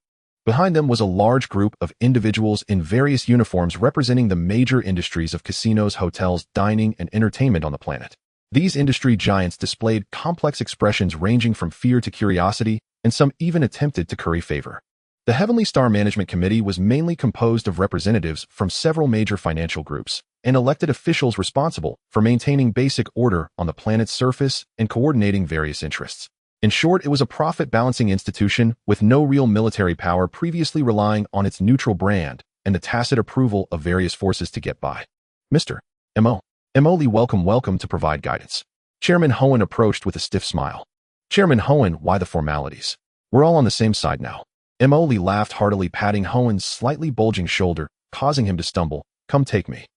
Speaker 1: Behind them was a large group of individuals in various uniforms representing the major industries of casinos, hotels, dining, and entertainment on the planet. These industry giants displayed complex expressions ranging from fear to curiosity, and some even attempted to curry favor. The Heavenly Star Management Committee was mainly composed of representatives from several major financial groups and elected officials responsible for maintaining basic order on the planet's surface and coordinating various interests. In short, it was a profit-balancing institution with no real military power, previously relying on its neutral brand and the tacit approval of various forces to get by. Mr. Emily, welcome to provide guidance. Chairman Hohen approached with a stiff smile. Chairman Hohen, why the formalities? We're all on the same side now. Emily laughed heartily, patting Hohen's slightly bulging shoulder, causing him to stumble. Come take me.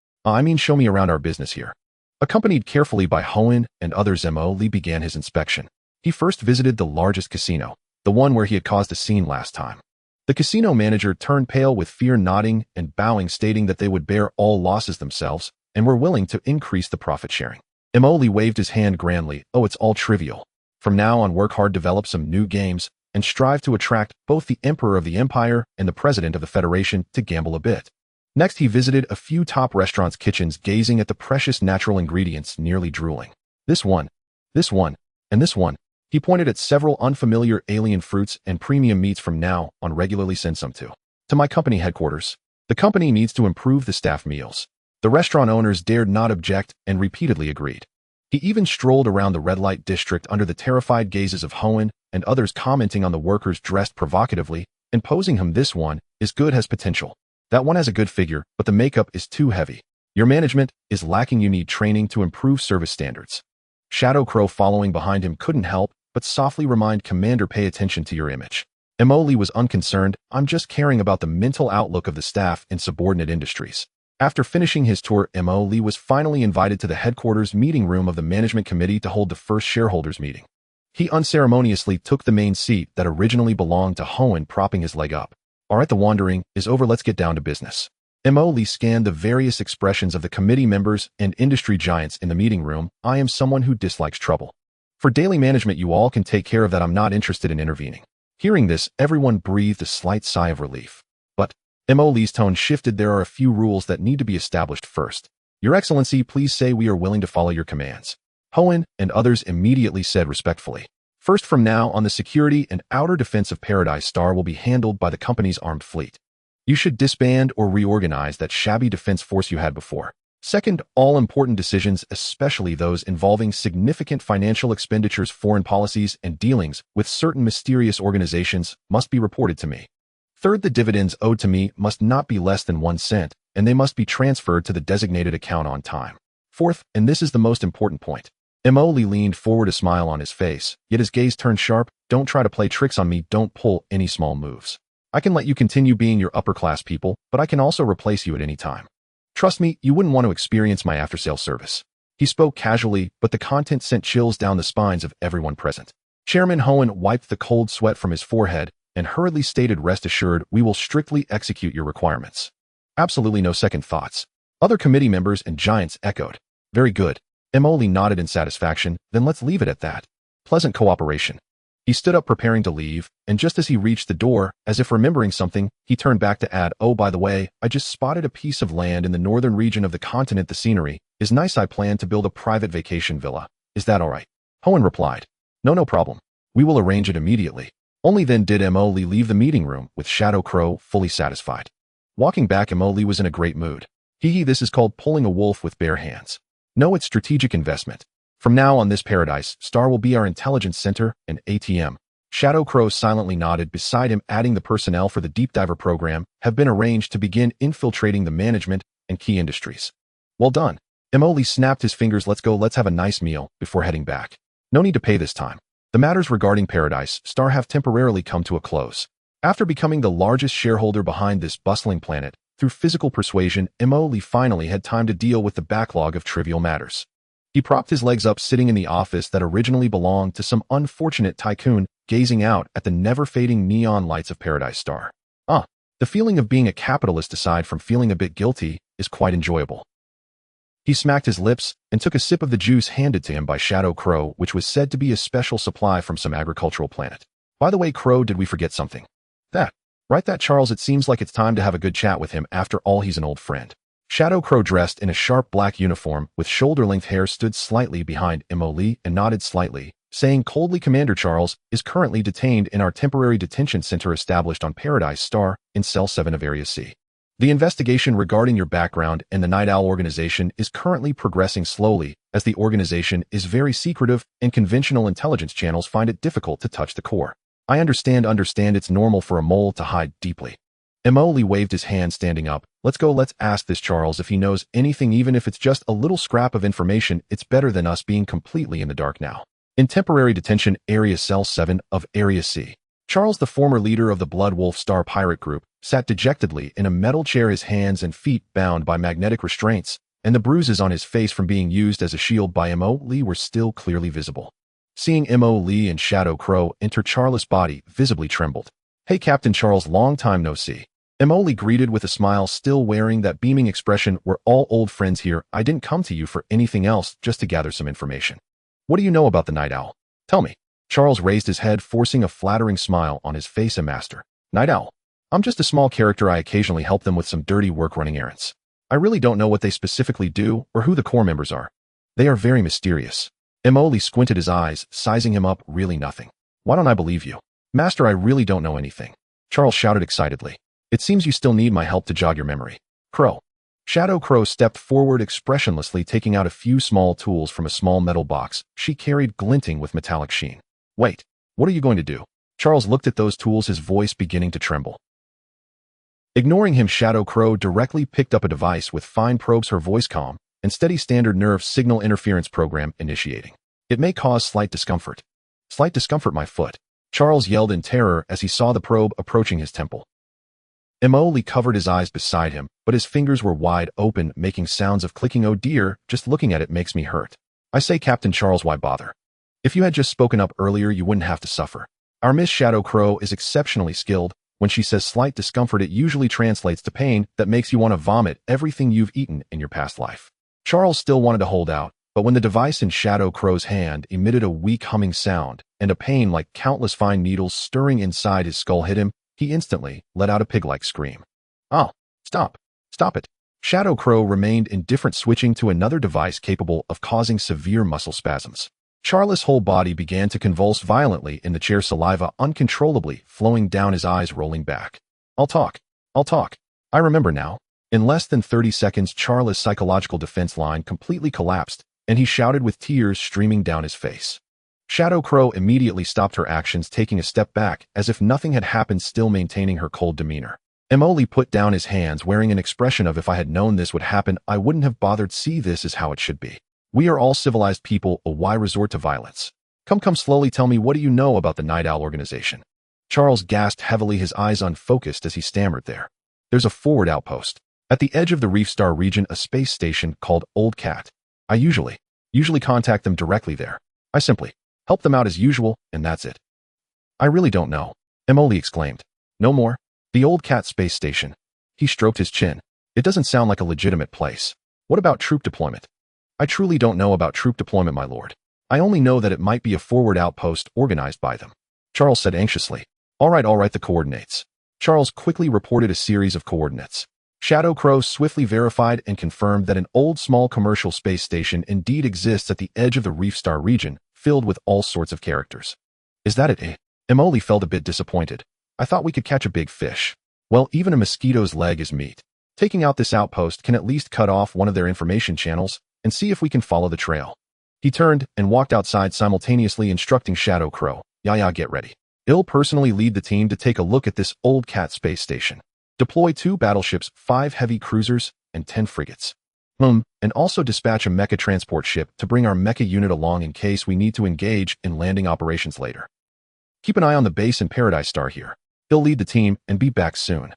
Speaker 1: Show me around our business here. Accompanied carefully by Hohen and others, Emily began his inspection. He first visited the largest casino, the one where he had caused a scene last time. The casino manager turned pale with fear, nodding and bowing, stating that they would bear all losses themselves and were willing to increase the profit sharing. Emily waved his hand grandly. Oh, it's all trivial. From now on, work hard, develop some new games, and strive to attract both the Emperor of the Empire and the President of the Federation to gamble a bit. Next, he visited a few top restaurants' kitchens, gazing at the precious natural ingredients, nearly drooling. This one, and this one. He pointed at several unfamiliar alien fruits and premium meats. From now on, regularly send some to my company headquarters. The company needs to improve the staff meals. The restaurant owners dared not object and repeatedly agreed. He even strolled around the red light district under the terrified gazes of Hohen and others, commenting on the workers dressed provocatively and posing him. This one is good, has potential. That one has a good figure, but the makeup is too heavy. Your management is lacking. You need training to improve service standards. Shadow Crow, following behind him, couldn't help but softly remind Commander, pay attention to your image. Emily was unconcerned. I'm just caring about the mental outlook of the staff in subordinate industries. After finishing his tour, Emily was finally invited to the headquarters meeting room of the management committee to hold the first shareholders meeting. He unceremoniously took the main seat that originally belonged to Hohen, propping his leg up. All right, the wandering is over. Let's get down to business. Emily scanned the various expressions of the committee members and industry giants in the meeting room. I am someone who dislikes trouble. For daily management, you all can take care of that. I'm not interested in intervening. Hearing this, everyone breathed a slight sigh of relief. But Emily's tone shifted. There are a few rules that need to be established first. Your Excellency, please say we are willing to follow your commands. Hohen and others immediately said respectfully. First, from now on, the security and outer defense of Paradise Star will be handled by the company's armed fleet. You should disband or reorganize that shabby defense force you had before. Second, all important decisions, especially those involving significant financial expenditures, foreign policies, and dealings with certain mysterious organizations, must be reported to me. Third, the dividends owed to me must not be less than 1 cent, and they must be transferred to the designated account on time. Fourth, and this is the most important point. Emily leaned forward, a smile on his face, yet his gaze turned sharp. Don't try to play tricks on me. Don't pull any small moves. I can let you continue being your upper-class people, but I can also replace you at any time. Trust me, you wouldn't want to experience my after-sale service. He spoke casually, but the content sent chills down the spines of everyone present. Chairman Hohen wiped the cold sweat from his forehead and hurriedly stated, rest assured, we will strictly execute your requirements. Absolutely no second thoughts. Other committee members and giants echoed. Very good. Emoli nodded in satisfaction. Then let's leave it at that. Pleasant cooperation. He stood up preparing to leave, and just as he reached the door, as if remembering something, he turned back to add, "Oh, by the way, I just spotted a piece of land in the northern region of the continent. The scenery is nice. I plan to build a private vacation villa. Is that all right?" Hoenn replied, No problem. We will arrange it immediately." Only then did Emoli leave the meeting room, with Shadow Crow fully satisfied. Walking back, Emoli was in a great mood. This is called pulling a wolf with bare hands. No, it's strategic investment. From now on, this paradise star will be our intelligence center and ATM. Shadow Crow silently nodded beside him, adding the personnel for the deep diver program have been arranged to begin infiltrating the management and key industries. Well done. Emoli snapped his fingers. Let's go. Let's have a nice meal before heading back. No need to pay this time. The matters regarding Paradise Star have temporarily come to a close. After becoming the largest shareholder behind this bustling planet, through physical persuasion, Emoli finally had time to deal with the backlog of trivial matters. He propped his legs up, sitting in the office that originally belonged to some unfortunate tycoon, gazing out at the never-fading neon lights of Paradise Star. The feeling of being a capitalist, aside from feeling a bit guilty, is quite enjoyable. He smacked his lips and took a sip of the juice handed to him by Shadow Crow, which was said to be a special supply from some agricultural planet. By the way, Crow, did we forget something? That, Charles. It seems like it's time to have a good chat with him. After all, he's an old friend. Shadow Crow, dressed in a sharp black uniform with shoulder-length hair, stood slightly behind Emoli and nodded slightly, saying coldly, "Commander Charles is currently detained in our temporary detention center established on Paradise Star in Cell 7 of Area C. The investigation regarding your background and the Night Owl organization is currently progressing slowly, as the organization is very secretive and conventional intelligence channels find it difficult to touch the core. I understand. It's normal for a mole to hide deeply." Emoli waved his hand, standing up. "Let's go. Let's ask this Charles if he knows anything, even if it's just a little scrap of information. It's better than us being completely in the dark now." In temporary detention, Area Cell 7 of Area C. Charles, the former leader of the Blood Wolf Star pirate group, sat dejectedly in a metal chair, his hands and feet bound by magnetic restraints, and the bruises on his face from being used as a shield by Emoli were still clearly visible. Seeing Emoli and Shadow Crow enter, Charles' body visibly trembled. "Hey, Captain Charles, long time no see." Emoli greeted with a smile, still wearing that beaming expression. "We're all old friends here. I didn't come to you for anything else, just to gather some information." "What do you know about the Night Owl? Tell me." Charles raised his head, forcing a flattering smile on his face. "A master. Night Owl. I'm just a small character. I occasionally help them with some dirty work running errands. I really don't know what they specifically do or who the core members are. They are very mysterious." Emoli squinted his eyes, sizing him up. "Really nothing. Why don't I believe you?" "Master, I really don't know anything." Charles shouted excitedly. "It seems you still need my help to jog your memory." "Crow." Shadow Crow stepped forward expressionlessly, taking out a few small tools from a small metal box she carried, glinting with metallic sheen. "Wait, what are you going to do?" Charles looked at those tools, his voice beginning to tremble. Ignoring him, Shadow Crow directly picked up a device with fine probes, her voice calm and steady. "Standard nerve signal interference program initiating. It may cause slight discomfort." "Slight discomfort, my foot." Charles yelled in terror as he saw the probe approaching his temple. Emoli covered his eyes beside him, but his fingers were wide open, making sounds of clicking. "Oh dear, just looking at it makes me hurt." "I say, Captain Charles, why bother? If you had just spoken up earlier, you wouldn't have to suffer. Our Miss Shadow Crow is exceptionally skilled. When she says slight discomfort, it usually translates to pain that makes you want to vomit everything you've eaten in your past life." Charles still wanted to hold out, but when the device in Shadow Crow's hand emitted a weak humming sound and a pain like countless fine needles stirring inside his skull hit him, he instantly let out a pig-like scream. "Oh, stop it." Shadow Crow remained indifferent, switching to another device capable of causing severe muscle spasms. Charles' whole body began to convulse violently in the chair, saliva uncontrollably flowing down his eyes, rolling back. I'll talk. I remember now." In less than 30 seconds, Charles' psychological defense line completely collapsed, and he shouted with tears streaming down his face. Shadow Crow immediately stopped her actions, taking a step back as if nothing had happened, still maintaining her cold demeanor. Emoli put down his hands, wearing an expression of, "If I had known this would happen, I wouldn't have bothered. See, this is how it should be. We are all civilized people. Why resort to violence? Come, slowly tell me, what do you know about the Night Owl organization?" Charles gasped heavily, his eyes unfocused as he stammered, "There's a forward outpost at the edge of the Reef Star region, a space station called Old Cat. I usually contact them directly there. I simply help them out as usual, and that's it." "I really don't know," Emoli exclaimed. "No more? The Old Cat space station?" He stroked his chin. "It doesn't sound like a legitimate place. What about troop deployment?" I truly don't know about troop deployment, my lord. I only know that it might be a forward outpost organized by them. Charles said anxiously. All right, the coordinates. Charles quickly reported a series of coordinates. Shadow Crow swiftly verified and confirmed that an old small commercial space station indeed exists at the edge of the Reef Star region, filled with all sorts of characters. Is that it, eh? Emily felt a bit disappointed. I thought we could catch a big fish. Well, even a mosquito's leg is meat. Taking out this outpost can at least cut off one of their information channels and see if we can follow the trail. He turned and walked outside, simultaneously instructing Shadow Crow, "Yeah, get ready. I'll personally lead the team to take a look at this old cat space station. Deploy 2 battleships, 5 heavy cruisers, and 10 frigates. And also dispatch a mecha transport ship to bring our mecha unit along in case we need to engage in landing operations later. Keep an eye on the base in Paradise Star here. He'll lead the team and be back soon."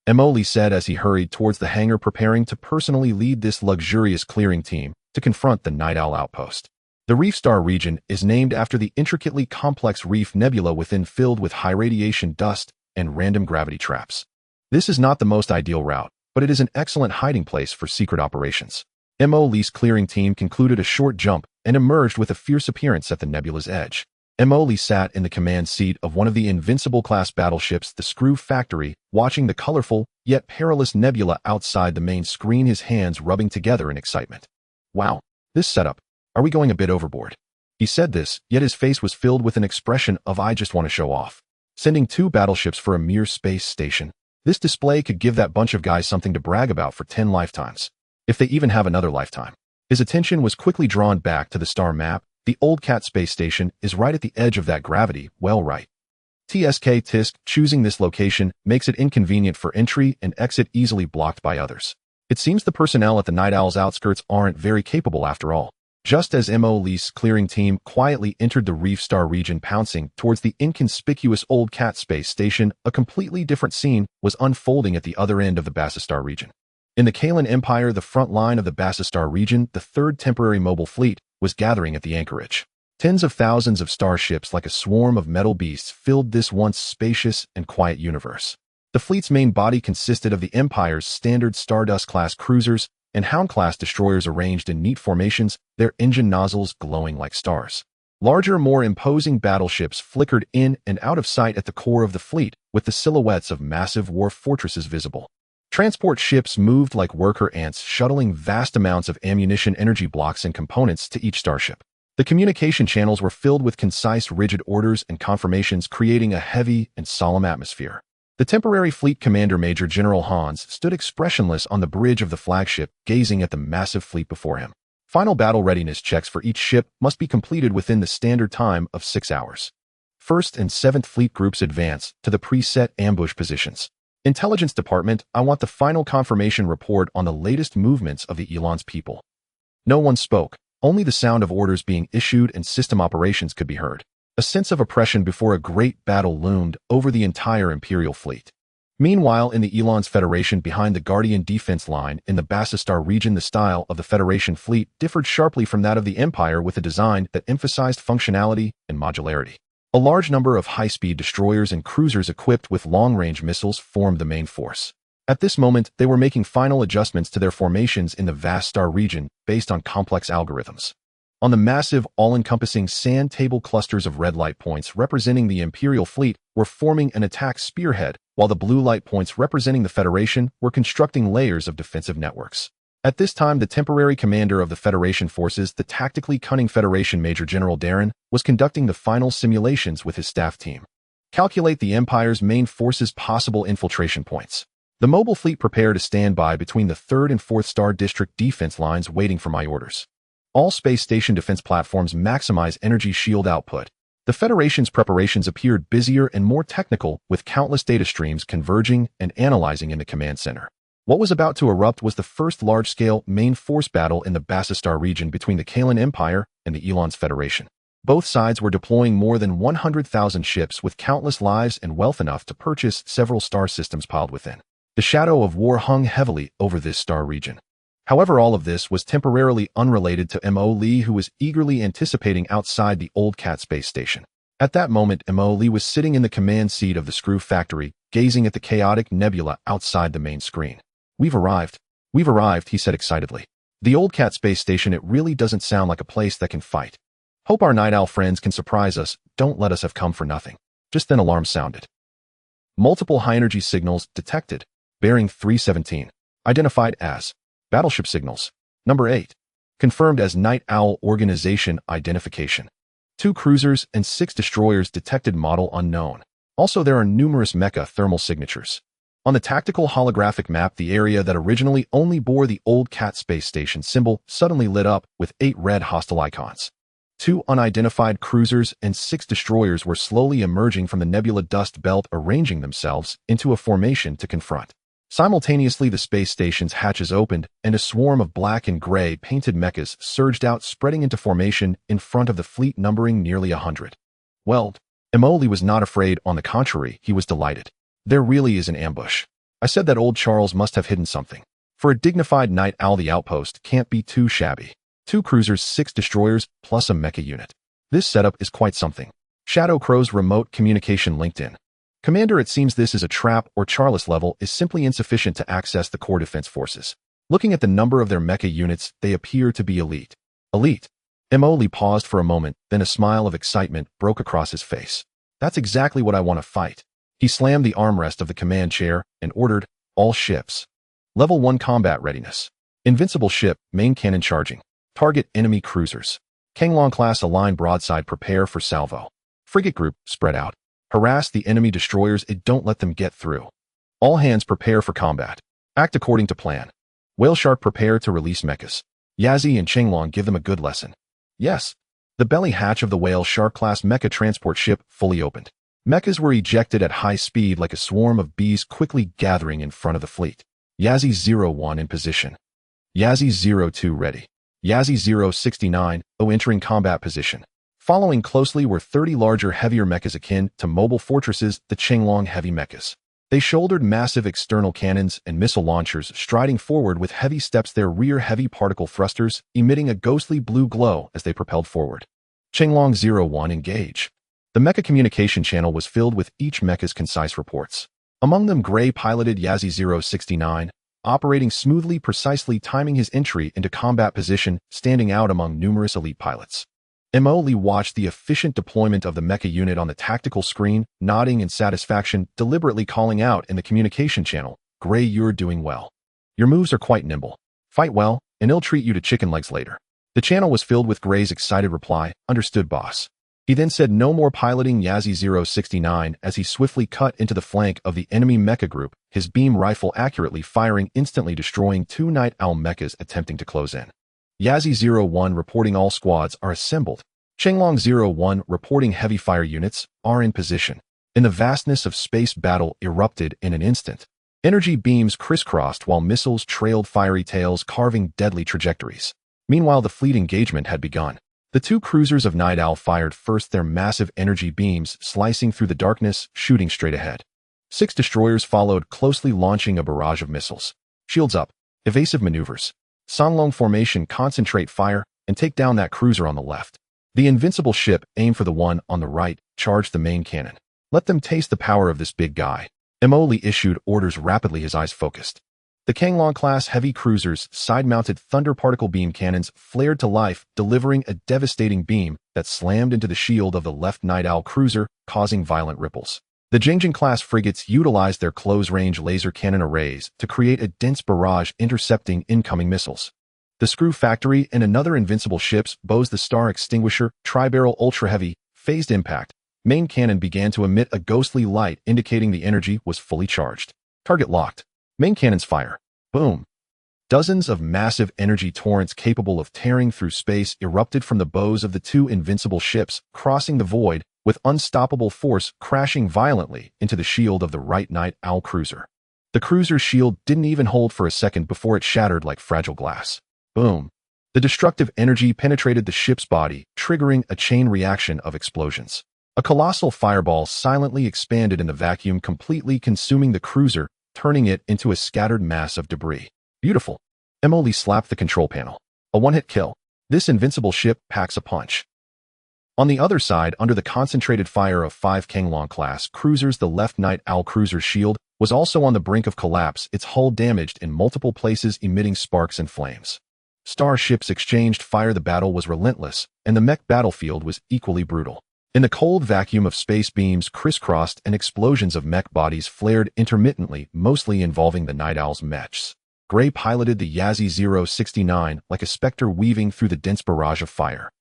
Speaker 1: Emoli said as he hurried towards the hangar, preparing to personally lead this luxurious clearing team to confront the Night Owl outpost. The Reef Star region is named after the intricately complex reef nebula within, filled with high radiation dust and random gravity traps. This is not the most ideal route, but it is an excellent hiding place for secret operations. Emoli's clearing team concluded a short jump and emerged with a fierce appearance at the nebula's edge. Emoli sat in the command seat of one of the Invincible-class battleships, the Screw Factory, watching the colorful, yet perilous nebula outside the main screen, his hands rubbing together in excitement. "Wow, this setup. Are we going a bit overboard?" He said this, yet his face was filled with an expression of "I just want to show off." Sending 2 battleships for a mere space station. This display could give that bunch of guys something to brag about for 10 lifetimes. If they even have another lifetime. His attention was quickly drawn back to the star map. The old cat space station is right at the edge of that gravity, well right. Tisk, choosing this location makes it inconvenient for entry and exit, easily blocked by others. It seems the personnel at the Night Owl's outskirts aren't very capable after all. Just as Emily's clearing team quietly entered the Reef Star region, pouncing towards the inconspicuous old cat space station, a completely different scene was unfolding at the other end of the Bassistar region. In the Kalan Empire, the front line of the Bassistar region, the 3rd Temporary Mobile Fleet was gathering at the anchorage. Tens of thousands of starships, like a swarm of metal beasts, filled this once spacious and quiet universe. The fleet's main body consisted of the Empire's standard Stardust-class cruisers and Hound-class destroyers arranged in neat formations, their engine nozzles glowing like stars. Larger, more imposing battleships flickered in and out of sight at the core of the fleet, with the silhouettes of massive war fortresses visible. Transport ships moved like worker ants, shuttling vast amounts of ammunition, energy blocks, and components to each starship. The communication channels were filled with concise, rigid orders and confirmations, creating a heavy and solemn atmosphere. The temporary fleet commander, Major General Hans, stood expressionless on the bridge of the flagship, gazing at the massive fleet before him. Final battle readiness checks for each ship must be completed within the standard time of 6 hours. 1st and 7th Fleet Groups advance to the preset ambush positions. Intelligence Department, I want the final confirmation report on the latest movements of the Elon's people. No one spoke, only the sound of orders being issued and system operations could be heard. A sense of oppression before a great battle loomed over the entire Imperial fleet. Meanwhile, in the Elon's Federation, behind the Guardian defense line in the Bassistar region, the style of the Federation fleet differed sharply from that of the Empire, with a design that emphasized functionality and modularity. A large number of high-speed destroyers and cruisers equipped with long-range missiles formed the main force. At this moment, they were making final adjustments to their formations in the vast star region based on complex algorithms. On the massive, all-encompassing sand table, clusters of red light points representing the Imperial fleet were forming an attack spearhead, while the blue light points representing the Federation were constructing layers of defensive networks. At this time, the temporary commander of the Federation forces, the tactically cunning Federation Major General Darren, was conducting the final simulations with his staff team. Calculate the Empire's main forces' possible infiltration points. The mobile fleet prepare to stand by between the 3rd and 4th Star District defense lines, waiting for my orders. All space station defense platforms maximize energy shield output. The Federation's preparations appeared busier and more technical, with countless data streams converging and analyzing in the command center. What was about to erupt was the first large-scale main force battle in the Bassistar region between the Kalan Empire and the Elon's Federation. Both sides were deploying more than 100,000 ships with countless lives and wealth enough to purchase several star systems piled within. The shadow of war hung heavily over this star region. However, all of this was temporarily unrelated to M.O. Lee, who was eagerly anticipating outside the old cat space station. At that moment, M.O. Lee was sitting in the command seat of the Screw Factory, gazing at the chaotic nebula outside the main screen. We've arrived, he said excitedly. The old cat space station, it really doesn't sound like a place that can fight. Hope our night owl friends can surprise us. Don't let us have come for nothing. Just then alarms sounded. Multiple high-energy signals detected. Bearing 317. Identified as battleship signals. Number 8. Confirmed as Night Owl Organization identification. 2 cruisers and 6 destroyers detected, model unknown. Also, there are numerous mecha thermal signatures. On the tactical holographic map, the area that originally only bore the old cat space station symbol suddenly lit up with 8 red hostile icons. 2 unidentified cruisers and 6 destroyers were slowly emerging from the nebula dust belt, arranging themselves into a formation to confront. Simultaneously, the space station's hatches opened, and a swarm of black and gray painted mechas surged out, spreading into formation in front of the fleet, numbering nearly 100. Well, Emoli was not afraid. On the contrary, he was delighted. There really is an ambush. I said that old Charles must have hidden something. For a dignified night owl, the outpost can't be too shabby. 2 cruisers, 6 destroyers, plus a mecha unit. This setup is quite something. Shadow Crow's remote communication linked in. Commander, it seems this is a trap, or Charles level is simply insufficient to access the core defense forces. Looking at the number of their mecha units, they appear to be elite. Elite? Emoli paused for a moment, then a smile of excitement broke across his face. That's exactly what I want to fight. He slammed the armrest of the command chair and ordered, all ships. Level 1 combat readiness. Invincible ship, main cannon charging. Target enemy cruisers. Kanglong class align broadside, prepare for salvo. Frigate group, spread out. Harass the enemy destroyers, don't let them get through. All hands prepare for combat. Act according to plan. Whale shark, prepare to release mechas. Yazi and Chenglong, give them a good lesson. Yes. The belly hatch of the whale shark class mecha transport ship fully opened. Mechas were ejected at high speed like a swarm of bees, quickly gathering in front of the fleet. Yazi 01 in position. Yazi 02 ready. Yazi 069, entering combat position. Following closely were 30 larger, heavier mechas akin to mobile fortresses, the Chenglong heavy mechas. They shouldered massive external cannons and missile launchers, striding forward with heavy steps, their rear heavy particle thrusters emitting a ghostly blue glow as they propelled forward. Chenglong 01 engage. The mecha communication channel was filled with each mecha's concise reports. Among them, Gray piloted Yazi 069, operating smoothly, precisely timing his entry into combat position, standing out among numerous elite pilots. Emoli watched the efficient deployment of the mecha unit on the tactical screen, nodding in satisfaction, deliberately calling out in the communication channel, Gray, you're doing well. Your moves are quite nimble. Fight well, and he'll treat you to chicken legs later. The channel was filled with Gray's excited reply, understood, boss. He then said no more, piloting Yazi 069 as he swiftly cut into the flank of the enemy mecha group, his beam rifle accurately firing, instantly destroying 2 night owl mechas attempting to close in. Yazi 01 reporting, all squads are assembled. Chenglong 01 reporting, heavy fire units are in position. In the vastness of space, battle erupted in an instant. Energy beams crisscrossed while missiles trailed fiery tails, carving deadly trajectories. Meanwhile, the fleet engagement had begun. The 2 cruisers of Night Owl fired first, their massive energy beams slicing through the darkness, shooting straight ahead. 6 destroyers followed closely, launching a barrage of missiles. Shields up. Evasive maneuvers. Sanlong formation, concentrate fire, and take down that cruiser on the left. The invincible ship, aim for the one on the right, charge the main cannon. Let them taste the power of this big guy. Emoli issued orders rapidly, his eyes focused. The Kanglong class heavy cruisers' side-mounted thunder particle beam cannons flared to life, delivering a devastating beam that slammed into the shield of the left Night Owl cruiser, causing violent ripples. The Jingjing class frigates utilized their close-range laser cannon arrays to create a dense barrage, intercepting incoming missiles. The Screw Factory and another invincible ship's Bose the Star Extinguisher tri-barrel ultra-heavy phased impact main cannon began to emit a ghostly light, indicating the energy was fully charged. Target locked. Main cannons fire. Boom. Dozens of massive energy torrents capable of tearing through space erupted from the bows of the 2 invincible ships, crossing the void with unstoppable force, crashing violently into the shield of the right Night Owl cruiser. The cruiser's shield didn't even hold for a second before it shattered like fragile glass. Boom. The destructive energy penetrated the ship's body, triggering a chain reaction of explosions. A colossal fireball silently expanded in the vacuum, completely consuming the cruiser, turning it into a scattered mass of debris. Beautiful. Emoli slapped the control panel. A one-hit kill. This invincible ship packs a punch. On the other side, under the concentrated fire of 5 Kanglong class cruisers, the left Night Owl cruiser's shield was also on the brink of collapse, its hull damaged in multiple places, emitting sparks and flames. Starships exchanged fire. The battle was relentless, and the mech battlefield was equally brutal. In the cold vacuum of space, beams crisscrossed and explosions of mech bodies flared intermittently, mostly involving the Night Owl's mechs. Gray piloted the Yazzie 069 like a specter weaving through the dense barrage of fire.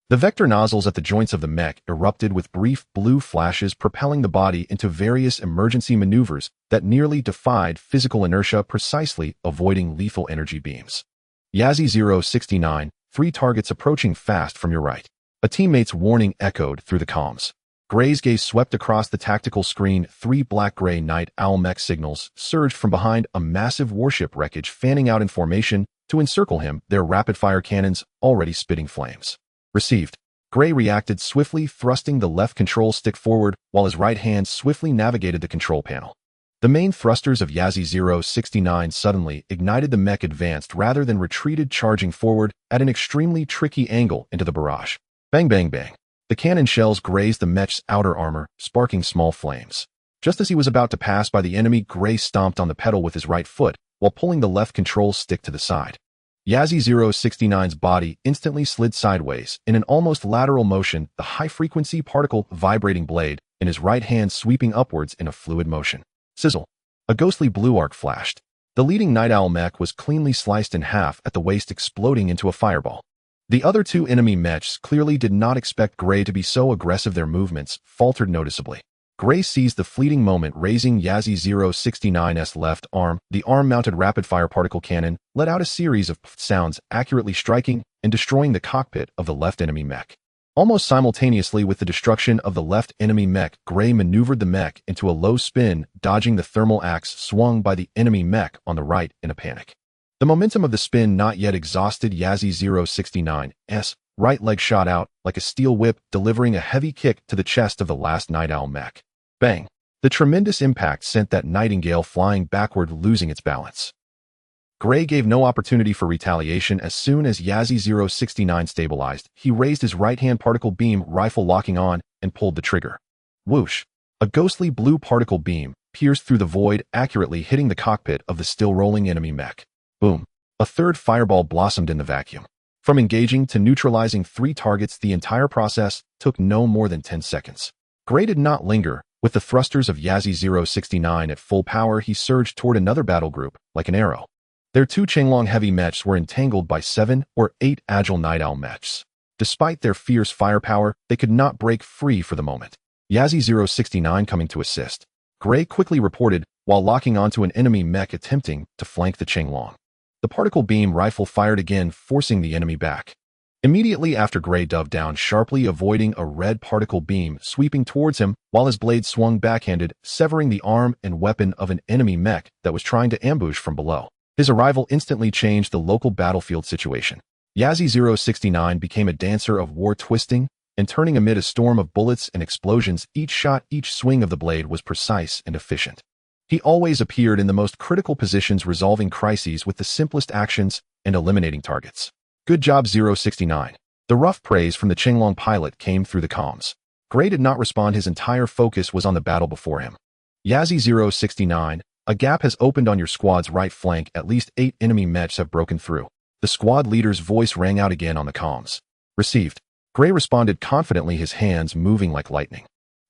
Speaker 1: The vector nozzles at the joints of the mech erupted with brief blue flashes, propelling the body into various emergency maneuvers that nearly defied physical inertia, precisely avoiding lethal energy beams. Yazzie 069, 3 targets approaching fast from your right. A teammate's warning echoed through the comms. Gray's gaze swept across the tactical screen. 3 black-gray Night Owl mech signals surged from behind a massive warship wreckage, fanning out in formation to encircle him, their rapid-fire cannons already spitting flames. Received. Gray reacted swiftly, thrusting the left control stick forward while his right hand swiftly navigated the control panel. The main thrusters of Yazzie 069 suddenly ignited. The mech advanced rather than retreated, charging forward at an extremely tricky angle into the barrage. Bang, bang, bang. The cannon shells grazed the mech's outer armor, sparking small flames. Just as he was about to pass by the enemy, Gray stomped on the pedal with his right foot while pulling the left control stick to the side. Yazzie 069's body instantly slid sideways in an almost lateral motion, the high-frequency particle vibrating blade in his right hand sweeping upwards in a fluid motion. Sizzle. A ghostly blue arc flashed. The leading Night Owl mech was cleanly sliced in half at the waist, exploding into a fireball. The other 2 enemy mechs clearly did not expect Gray to be so aggressive. Their movements faltered noticeably. Gray seized the fleeting moment, raising Yazzie 069's left arm. The arm-mounted rapid-fire particle cannon let out a series of sounds, accurately striking and destroying the cockpit of the left enemy mech. Almost simultaneously with the destruction of the left enemy mech, Gray maneuvered the mech into a low spin, dodging the thermal axe swung by the enemy mech on the right in a panic. The momentum of the spin not yet exhausted. Yazzie 069's right leg shot out like a steel whip, delivering a heavy kick to the chest of the last Night Owl mech. Bang! The tremendous impact sent that nightingale flying backward, losing its balance. Gray gave no opportunity for retaliation. As soon as Yazzie 069 stabilized, he raised his right-hand particle beam rifle, locking on, and pulled the trigger. Whoosh! A ghostly blue particle beam pierced through the void, accurately hitting the cockpit of the still-rolling enemy mech. Boom! A third fireball blossomed in the vacuum. From engaging to neutralizing 3 targets, the entire process took no more than 10 seconds. Gray did not linger. With the thrusters of Yazzie 069 at full power, he surged toward another battle group, like an arrow. Their 2 Changlong heavy mechs were entangled by 7 or 8 agile Night Owl mechs. Despite their fierce firepower, they could not break free for the moment. Yazzie 069 coming to assist. Gray quickly reported while locking onto an enemy mech attempting to flank the Changlong. The particle beam rifle fired again, forcing the enemy back. Immediately after, Gray dove down sharply, avoiding a red particle beam sweeping towards him while his blade swung backhanded, severing the arm and weapon of an enemy mech that was trying to ambush from below. His arrival instantly changed the local battlefield situation. Yazzie 069 became a dancer of war, twisting and turning amid a storm of bullets and explosions. Each shot, each swing of the blade was precise and efficient. He always appeared in the most critical positions, resolving crises with the simplest actions and eliminating targets. Good job, 069. The rough praise from the Changlong pilot came through the comms. Gray did not respond. His entire focus was on the battle before him. Yazzie 069, a gap has opened on your squad's right flank. At least 8 enemy mechs have broken through. The squad leader's voice rang out again on the comms. Received. Gray responded confidently, his hands moving like lightning.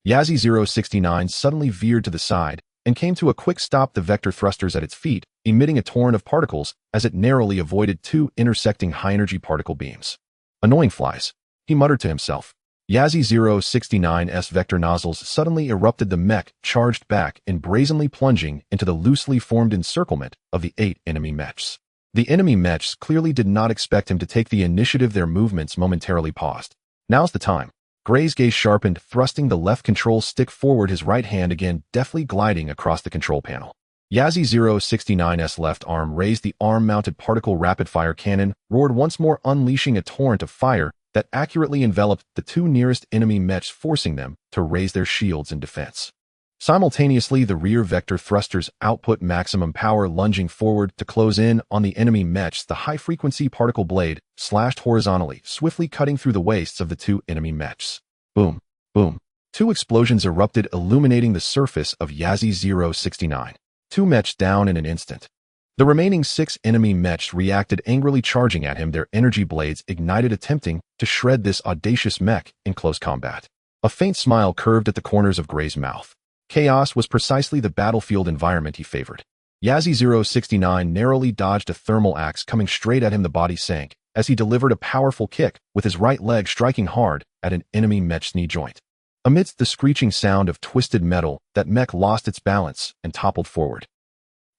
Speaker 1: Yazzie 069 suddenly veered to the side and came to a quick stop, the vector thrusters at its feet emitting a torrent of particles as it narrowly avoided 2 intersecting high-energy particle beams. Annoying flies, he muttered to himself. Yazzie 069's vector nozzles suddenly erupted. The mech charged back and brazenly plunging into the loosely formed encirclement of the 8 enemy mechs. The enemy mechs clearly did not expect him to take the initiative. Their movements momentarily paused. Now's the time. Gray's gaze sharpened, thrusting the left control stick forward, his right hand again deftly gliding across the control panel. Yazzie 069's left arm raised. The arm-mounted particle rapid-fire cannon roared once more, unleashing a torrent of fire that accurately enveloped the 2 nearest enemy mechs, forcing them to raise their shields in defense. Simultaneously, the rear vector thrusters output maximum power, lunging forward to close in on the enemy mechs. The high-frequency particle blade slashed horizontally, swiftly cutting through the waists of the 2 enemy mechs. Boom, boom. 2 explosions erupted, illuminating the surface of Yazzie 069. 2 mechs down in an instant. The remaining 6 enemy mechs reacted angrily, charging at him, their energy blades ignited, attempting to shred this audacious mech in close combat. A faint smile curved at the corners of Gray's mouth. Chaos was precisely the battlefield environment he favored. Yazzie-069 narrowly dodged a thermal axe coming straight at him. The body sank as he delivered a powerful kick, with his right leg striking hard at an enemy mech's knee joint. Amidst the screeching sound of twisted metal, that mech lost its balance and toppled forward.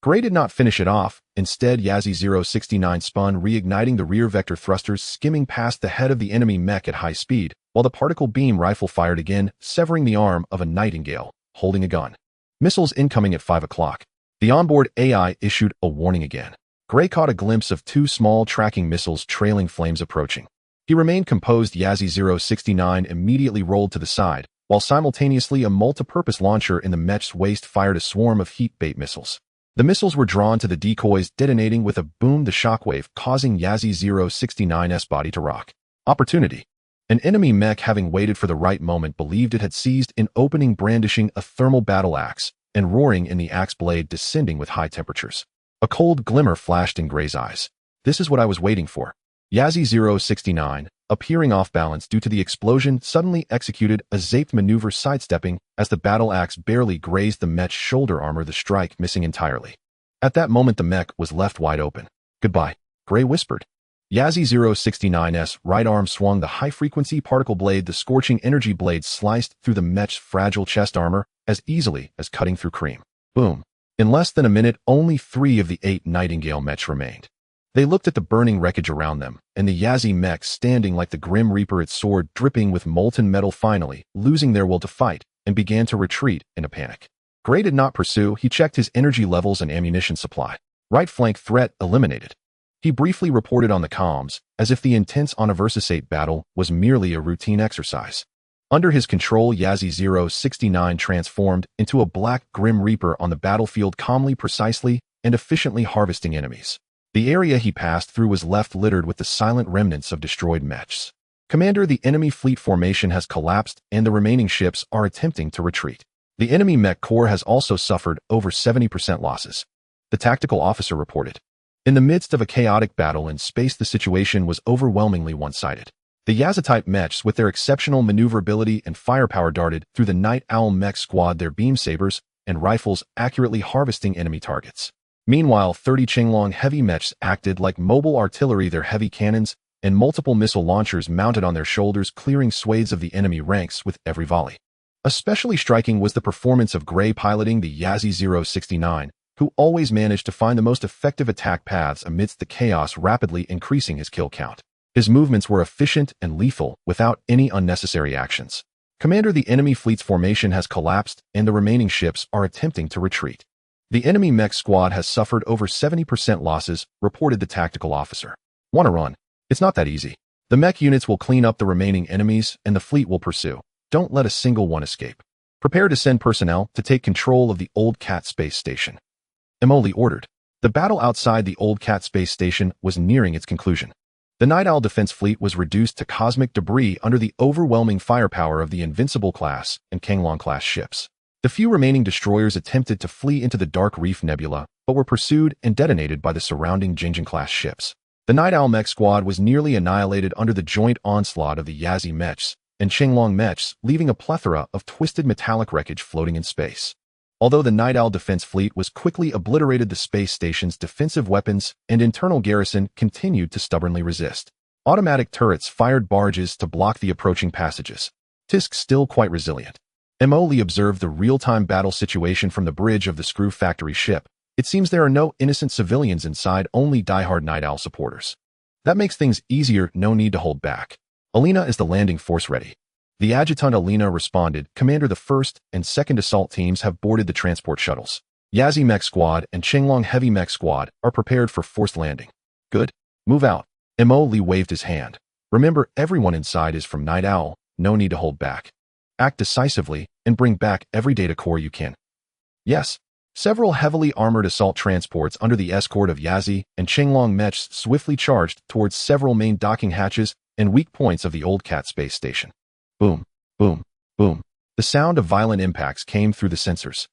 Speaker 1: Gray did not finish it off. Instead, Yazzie-069 spun, reigniting the rear vector thrusters, skimming past the head of the enemy mech at high speed, while the particle beam rifle fired again, severing the arm of a nightingale holding a gun. Missiles incoming at 5 o'clock. The onboard AI issued a warning again. Gray caught a glimpse of 2 small tracking missiles trailing flames approaching. He remained composed. Yazzie-069 immediately rolled to the side, while simultaneously a multi-purpose launcher in the mech's waist fired a swarm of heat-bait missiles. The missiles were drawn to the decoys, detonating with a boom, the shockwave causing Yazzie-069's body to rock. Opportunity. An enemy mech, having waited for the right moment, believed it had seized an opening, brandishing a thermal battle axe and roaring in the axe blade, descending with high temperatures. A cold glimmer flashed in Gray's eyes. This is what I was waiting for. Yazzie-069, appearing off balance due to the explosion, suddenly executed a zaped maneuver, sidestepping as the battle axe barely grazed the mech's shoulder armor, the strike missing entirely. At that moment, the mech was left wide open. Goodbye, Gray whispered. Yazzie-069's right arm swung the high-frequency particle blade. The scorching energy blade sliced through the mech's fragile chest armor as easily as cutting through cream. Boom. In less than a minute, only 3 of the 8 Nightingale mechs remained. They looked at the burning wreckage around them, and the Yazzie mech standing like the Grim Reaper, its sword dripping with molten metal, finally losing their will to fight, and began to retreat in a panic. Gray did not pursue. He checked his energy levels and ammunition supply. Right flank threat eliminated. He briefly reported on the comms, as if the intense Universate battle was merely a routine exercise. Under his control, Yazzie-069 transformed into a black Grim Reaper on the battlefield, calmly, precisely, and efficiently harvesting enemies. The area he passed through was left littered with the silent remnants of destroyed mechs. Commander, the enemy fleet formation has collapsed, and the remaining ships are attempting to retreat. The enemy mech corps has also suffered over 70% losses. The tactical officer reported. In the midst of a chaotic battle in space, the situation was overwhelmingly one-sided. The Yazzie-type mechs, with their exceptional maneuverability and firepower, darted through the Night Owl mech squad, their beam sabers and rifles accurately harvesting enemy targets. Meanwhile, 30 Qinglong heavy mechs acted like mobile artillery, their heavy cannons and multiple missile launchers mounted on their shoulders, clearing swathes of the enemy ranks with every volley. Especially striking was the performance of Gray piloting the Yazzie-069, who always managed to find the most effective attack paths amidst the chaos, rapidly increasing his kill count. His movements were efficient and lethal, without any unnecessary actions. Commander, the enemy fleet's formation has collapsed, and the remaining ships are attempting to retreat. The enemy mech squad has suffered over 70% losses, reported the tactical officer. Want to run? It's not that easy. The mech units will clean up the remaining enemies, and the fleet will pursue. Don't let a single one escape. Prepare to send personnel to take control of the Old Cat space station. Emoli ordered. The battle outside the Old Cat space station was nearing its conclusion. The Night Owl defense fleet was reduced to cosmic debris under the overwhelming firepower of the Invincible class and Qinglong class ships. The few remaining destroyers attempted to flee into the Dark Reef Nebula, but were pursued and detonated by the surrounding Jingjing class ships. The Night Owl mech squad was nearly annihilated under the joint onslaught of the Yazzie mechs and Qinglong mechs, leaving a plethora of twisted metallic wreckage floating in space. Although the Night Owl defense fleet was quickly obliterated, the space station's defensive weapons and internal garrison continued to stubbornly resist. Automatic turrets fired barges to block the approaching passages. Tisk still quite resilient. Emoli observed the real-time battle situation from the bridge of the Screw Factory ship. It seems there are no innocent civilians inside, only diehard Night Owl supporters. That makes things easier, no need to hold back. Alina, is the landing force ready? The adjutant Alina responded, Commander, the 1st and 2nd assault teams have boarded the transport shuttles. Yazzie mech squad and Qinglong heavy mech squad are prepared for forced landing. Good. Move out. Emoli waved his hand. Remember, everyone inside is from Night Owl, no need to hold back. Act decisively and bring back every data core you can. Yes. Several heavily armored assault transports under the escort of Yazzie and Qinglong mechs swiftly charged towards several main docking hatches and weak points of the Old Cat space station. Boom, boom, boom. The sound of violent impacts came through the sensors.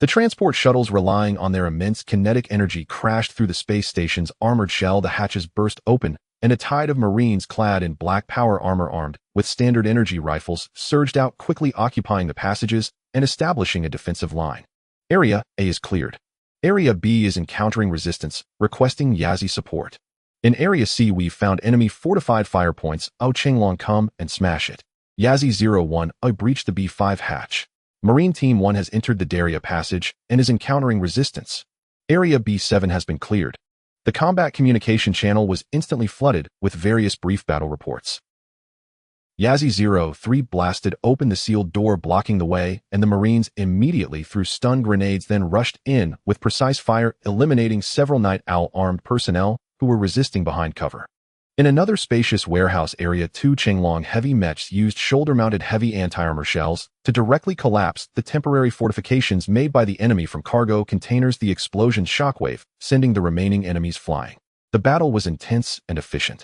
Speaker 1: The transport shuttles, relying on their immense kinetic energy, crashed through the space station's armored shell. The hatches burst open, and a tide of Marines clad in black power armor armed with standard energy rifles surged out, quickly occupying the passages and establishing a defensive line. Area A is cleared. Area B is encountering resistance, requesting Yazi support. In Area C, we've found enemy fortified fire points. Ao Chenglong, come and smash it. Yazi 01, I breached the B5 hatch. Marine Team 1 has entered the Daria passage and is encountering resistance. Area B7 has been cleared. The combat communication channel was instantly flooded with various brief battle reports. Yazi 03 blasted open the sealed door, blocking the way, and the Marines immediately threw stun grenades, then rushed in with precise fire, eliminating several Night Owl armed personnel who were resisting behind cover. In another spacious warehouse area, 2 Chenglong heavy mechs used shoulder-mounted heavy anti-armor shells to directly collapse the temporary fortifications made by the enemy from cargo containers. The explosion's shockwave, sending the remaining enemies flying. The battle was intense and efficient.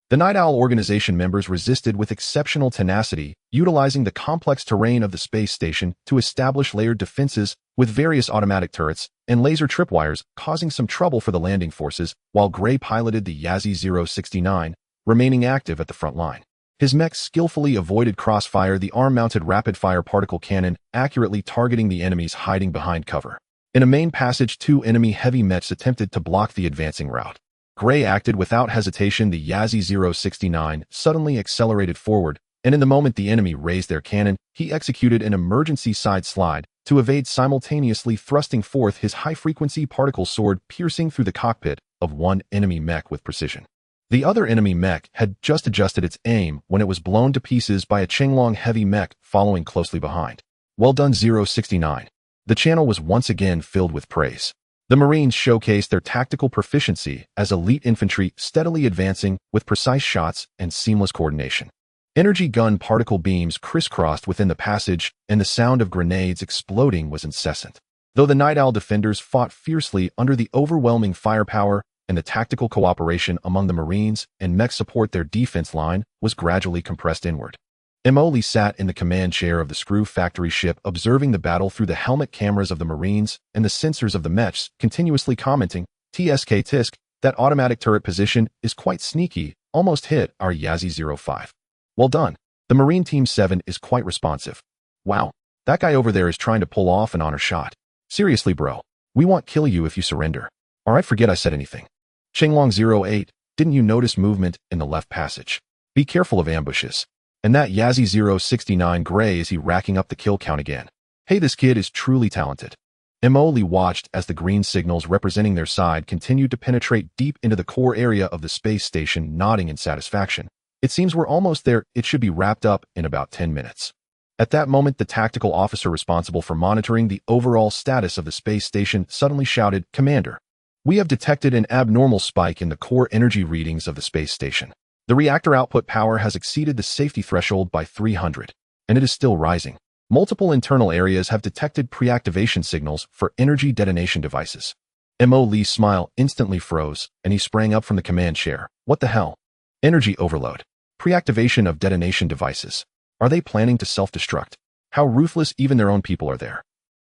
Speaker 1: The Night Owl organization members resisted with exceptional tenacity, utilizing the complex terrain of the space station to establish layered defenses with various automatic turrets and laser tripwires, causing some trouble for the landing forces, while Gray piloted the Yazi 069, remaining active at the front line. His mech skillfully avoided crossfire, the arm-mounted rapid-fire particle cannon accurately targeting the enemies hiding behind cover. In a main passage, 2 enemy heavy mechs attempted to block the advancing route. Gray acted without hesitation. The Yazi 069 suddenly accelerated forward, and in the moment the enemy raised their cannon, he executed an emergency side slide to evade, simultaneously thrusting forth his high-frequency particle sword, piercing through the cockpit of one enemy mech with precision. The other enemy mech had just adjusted its aim when it was blown to pieces by a Chenglong heavy mech following closely behind. Well done, 069. The channel was once again filled with praise. The Marines showcased their tactical proficiency as elite infantry, steadily advancing with precise shots and seamless coordination. Energy gun particle beams crisscrossed within the passage, and the sound of grenades exploding was incessant. Though the Night Owl defenders fought fiercely under the overwhelming firepower and the tactical cooperation among the Marines and mech support, their defense line was gradually compressed inward. Emoli sat in the command chair of the Screw Factory ship, observing the battle through the helmet cameras of the Marines and the sensors of the mechs, continuously commenting, "TSK tisk, that automatic turret position is quite sneaky, almost hit our Yazi 05. Well done. The Marine Team 7 is quite responsive. Wow, that guy over there is trying to pull off an honor shot. Seriously, bro, we won't kill you if you surrender." Alright, forget I said anything. Chenglong 08, didn't you notice movement in the left passage? Be careful of ambushes. And that Yazi 069 Gray, is he racking up the kill count again? Hey, this kid is truly talented. Emoli watched as the green signals representing their side continued to penetrate deep into the core area of the space station, nodding in satisfaction. It seems we're almost there. It should be wrapped up in about 10 minutes. At that moment, the tactical officer responsible for monitoring the overall status of the space station suddenly shouted, "Commander, we have detected an abnormal spike in the core energy readings of the space station. The reactor output power has exceeded the safety threshold by 300, and it is still rising. Multiple internal areas have detected pre-activation signals for energy detonation devices." Mo Lee's smile instantly froze, and he sprang up from the command chair. What the hell? Energy overload. Pre-activation of detonation devices. Are they planning to self-destruct? How ruthless even their own people are there.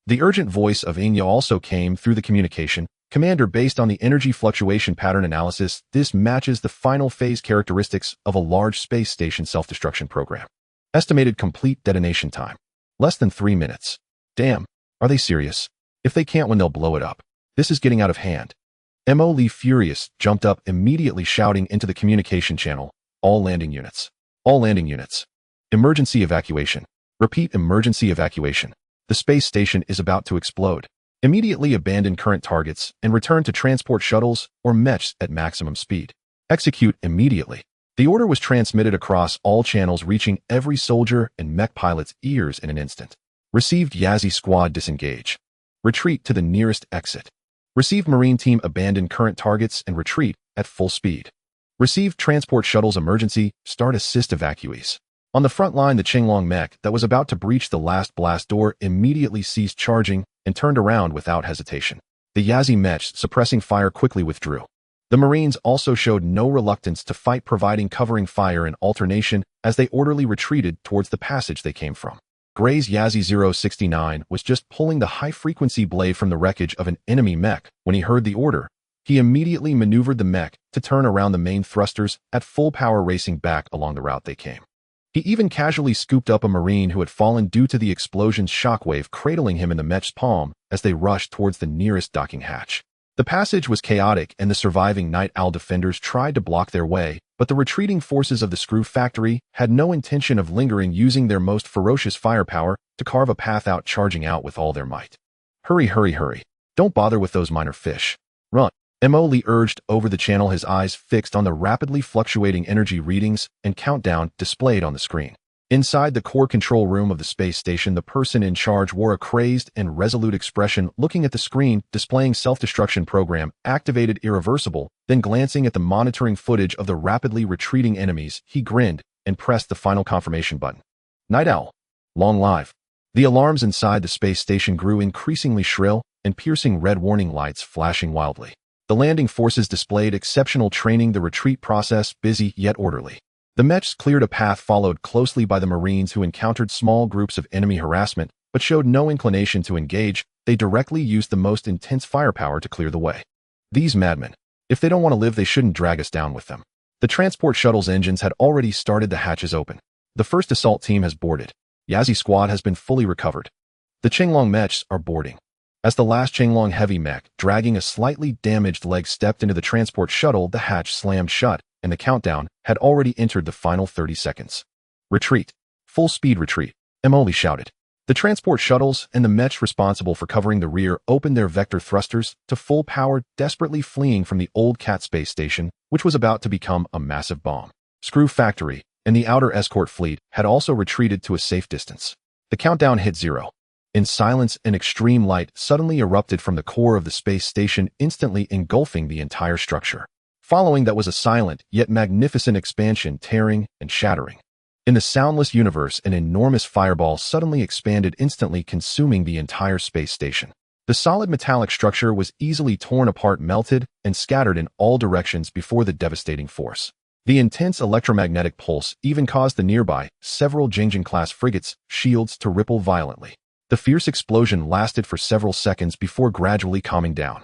Speaker 1: The urgent voice of Inya also came through the communication. "Commander, based on the energy fluctuation pattern analysis, this matches the final phase characteristics of a large space station self-destruction program. Estimated complete detonation time. Less than 3 minutes. Damn, are they serious? If they can't win, they'll blow it up. This is getting out of hand." Mo Lee, furious, jumped up, immediately shouting into the communication channel, "All landing units. All landing units. Emergency evacuation. Repeat, emergency evacuation. The space station is about to explode. Immediately abandon current targets and return to transport shuttles or mechs at maximum speed. Execute immediately." The order was transmitted across all channels, reaching every soldier and mech pilot's ears in an instant. Received, Yazi squad disengage. Retreat to the nearest exit. Received, Marine Team abandon current targets and retreat at full speed. Received, transport shuttles emergency, start assist evacuees. On the front line, the Chenglong mech that was about to breach the last blast door immediately ceased charging and turned around without hesitation. The Yazi mechs, suppressing fire, quickly withdrew. The Marines also showed no reluctance to fight, providing covering fire and alternation as they orderly retreated towards the passage they came from. Gray's Yazzie 069 was just pulling the high-frequency blade from the wreckage of an enemy mech when he heard the order. He immediately maneuvered the mech to turn around the main thrusters at full power, racing back along the route they came. He even casually scooped up a Marine who had fallen due to the explosion's shockwave, cradling him in the mech's palm as they rushed towards the nearest docking hatch. The passage was chaotic and the surviving Night Owl defenders tried to block their way, but the retreating forces of the Screw Factory had no intention of lingering, using their most ferocious firepower to carve a path out, charging out with all their might. Hurry, hurry, hurry. Don't bother with those minor fish. Run. Lee urged over the channel, his eyes fixed on the rapidly fluctuating energy readings and countdown displayed on the screen. Inside the core control room of the space station, the person in charge wore a crazed and resolute expression, looking at the screen displaying self-destruction program activated irreversible, then glancing at the monitoring footage of the rapidly retreating enemies, he grinned and pressed the final confirmation button. Night Owl. Long live. The alarms inside the space station grew increasingly shrill, and piercing red warning lights flashing wildly. The landing forces displayed exceptional training, the retreat process busy yet orderly. The mechs cleared a path followed closely by the Marines, who encountered small groups of enemy harassment but showed no inclination to engage. They directly used the most intense firepower to clear the way. These madmen. If they don't want to live, they shouldn't drag us down with them. The transport shuttle's engines had already started, the hatches open. The first assault team has boarded. Yazzie squad has been fully recovered. The Qinglong mechs are boarding. As the last Qinglong heavy mech, dragging a slightly damaged leg, stepped into the transport shuttle, the hatch slammed shut, and the countdown had already entered the final 30 seconds. Retreat. Full speed retreat, Lee shouted. The transport shuttles and the mechs responsible for covering the rear opened their vector thrusters to full power, desperately fleeing from the old Cat space station, which was about to become a massive bomb. Screw Factory and the outer escort fleet had also retreated to a safe distance. The countdown hit 0. In silence, an extreme light suddenly erupted from the core of the space station, instantly engulfing the entire structure. Following that was a silent yet magnificent expansion, tearing and shattering. In the soundless universe, an enormous fireball suddenly expanded, instantly consuming the entire space station. The solid metallic structure was easily torn apart, melted, and scattered in all directions before the devastating force. The intense electromagnetic pulse even caused the nearby several Jingjing-class frigates' shields to ripple violently. The fierce explosion lasted for several seconds before gradually calming down.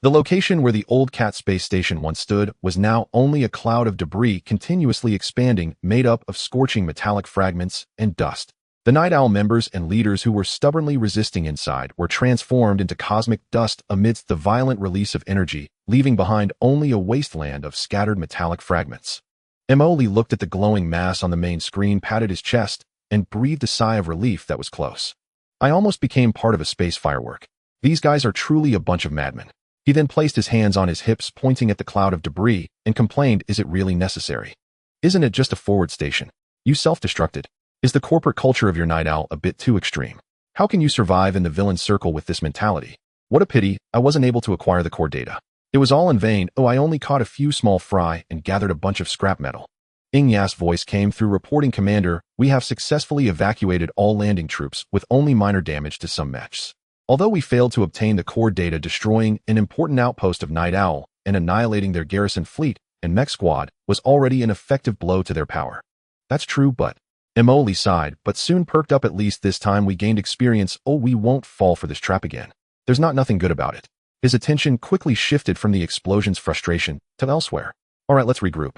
Speaker 1: The location where the old Cat space station once stood was now only a cloud of debris continuously expanding, made up of scorching metallic fragments and dust. The Night Owl members and leaders who were stubbornly resisting inside were transformed into cosmic dust amidst the violent release of energy, leaving behind only a wasteland of scattered metallic fragments. Lee looked at the glowing mass on the main screen, patted his chest, and breathed a sigh of relief that was close. I almost became part of a space firework. These guys are truly a bunch of madmen. He then placed his hands on his hips, pointing at the cloud of debris, and complained, "Is it really necessary? Isn't it just a forward station? You self-destructed. Is the corporate culture of your Night Owl a bit too extreme? How can you survive in the villain circle with this mentality? What a pity I wasn't able to acquire the core data. It was all in vain. Oh, I only caught a few small fry and gathered a bunch of scrap metal." Ing Ya's voice came through, reporting, "Commander, we have successfully evacuated all landing troops with only minor damage to some mechs. Although we failed to obtain the core data, destroying an important outpost of Night Owl and annihilating their garrison fleet and mech squad was already an effective blow to their power." "That's true, but..." Lee sighed, but soon perked up. "At least this time we gained experience. Oh, we won't fall for this trap again. There's nothing good about it." His attention quickly shifted from the explosion's frustration to elsewhere. "All right, let's regroup.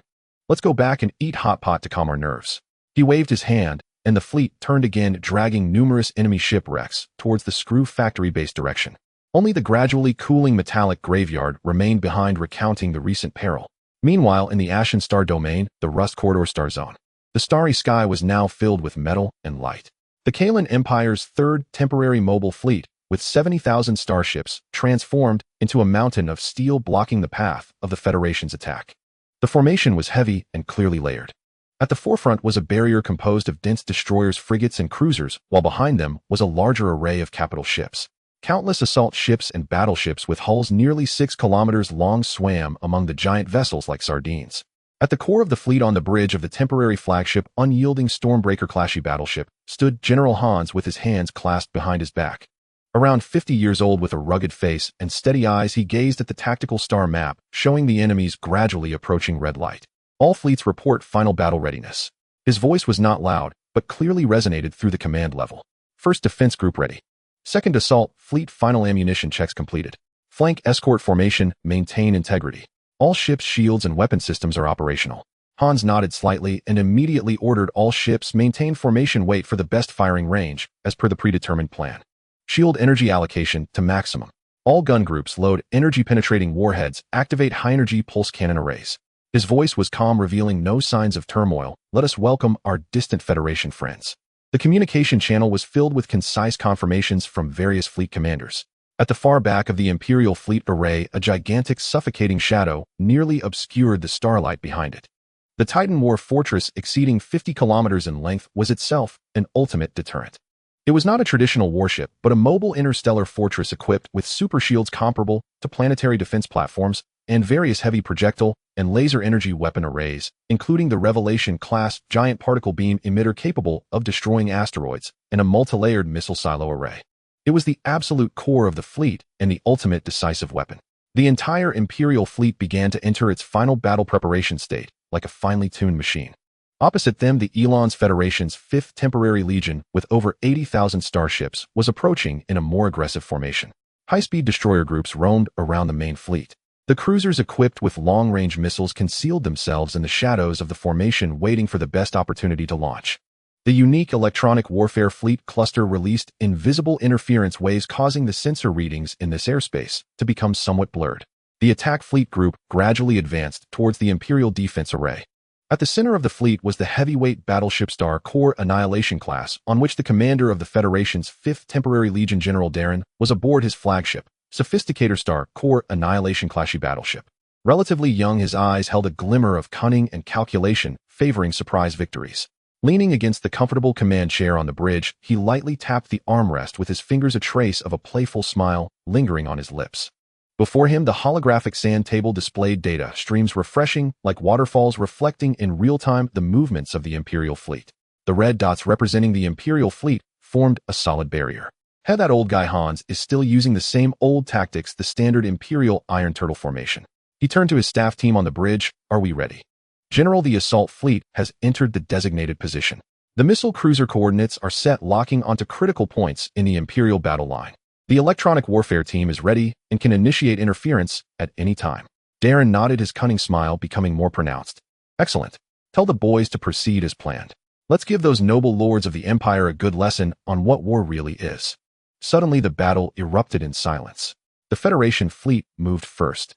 Speaker 1: Let's go back and eat hot pot to calm our nerves." He waved his hand, and the fleet turned again, dragging numerous enemy shipwrecks towards the Screw Factory base direction. Only the gradually cooling metallic graveyard remained behind, recounting the recent peril. Meanwhile, in the Ashen Star domain, the Rust Corridor star zone, the starry sky was now filled with metal and light. The Kalan Empire's third temporary mobile fleet, with 70,000 starships, transformed into a mountain of steel, blocking the path of the Federation's attack. The formation was heavy and clearly layered. At the forefront was a barrier composed of dense destroyers, frigates, and cruisers, while behind them was a larger array of capital ships. Countless assault ships and battleships with hulls nearly 6 kilometers long swam among the giant vessels like sardines. At the core of the fleet, on the bridge of the temporary flagship, unyielding Stormbreaker-class battleship, stood General Hans with his hands clasped behind his back. Around 50 years old, with a rugged face and steady eyes, he gazed at the tactical star map, showing the enemy's gradually approaching red light. "All fleets report final battle readiness." His voice was not loud, but clearly resonated through the command level. First defense group ready. Second assault fleet final ammunition checks completed. Flank escort formation, maintain integrity. All ships' shields and weapon systems are operational. Hans nodded slightly and immediately ordered all ships maintain formation wait for the best firing range, as per the predetermined plan. Shield energy allocation to maximum. All gun groups load energy-penetrating warheads, activate high-energy pulse cannon arrays. His voice was calm, revealing no signs of turmoil. Let us welcome our distant Federation friends. The communication channel was filled with concise confirmations from various fleet commanders. At the far back of the Imperial fleet array, a gigantic, suffocating shadow nearly obscured the starlight behind it. The Titan War fortress, exceeding 50 kilometers in length, was itself an ultimate deterrent. It was not a traditional warship, but a mobile interstellar fortress equipped with super shields comparable to planetary defense platforms and various heavy projectile and laser energy weapon arrays, including the Revelation-class giant particle beam emitter capable of destroying asteroids and a multi-layered missile silo array. It was the absolute core of the fleet and the ultimate decisive weapon. The entire Imperial fleet began to enter its final battle preparation state, like a finely tuned machine. Opposite them, the Elon's Federation's 5th Temporary Legion, with over 80,000 starships, was approaching in a more aggressive formation. High-speed destroyer groups roamed around the main fleet. The cruisers equipped with long-range missiles concealed themselves in the shadows of the formation, waiting for the best opportunity to launch. The unique electronic warfare fleet cluster released invisible interference waves, causing the sensor readings in this airspace to become somewhat blurred. The attack fleet group gradually advanced towards the Imperial defense array. At the center of the fleet was the heavyweight battleship Star Corps Annihilation class, on which the commander of the Federation's 5th Temporary Legion, General Darren, was aboard his flagship, Sophisticator Star Corps Annihilation classy battleship. Relatively young, his eyes held a glimmer of cunning and calculation, favoring surprise victories. Leaning against the comfortable command chair on the bridge, he lightly tapped the armrest with his fingers, a trace of a playful smile lingering on his lips. Before him, the holographic sand table displayed data streams, refreshing like waterfalls, reflecting in real time the movements of the Imperial fleet. The red dots representing the Imperial fleet formed a solid barrier. Hey, that old guy Hans is still using the same old tactics, the standard Imperial Iron Turtle formation. He turned to his staff team on the bridge. Are we ready? General, the assault fleet has entered the designated position. The missile cruiser coordinates are set, locking onto critical points in the Imperial battle line. The electronic warfare team is ready and can initiate interference at any time. Darren nodded, his cunning smile becoming more pronounced. Excellent. Tell the boys to proceed as planned. Let's give those noble lords of the Empire a good lesson on what war really is. Suddenly, the battle erupted in silence. The Federation fleet moved first.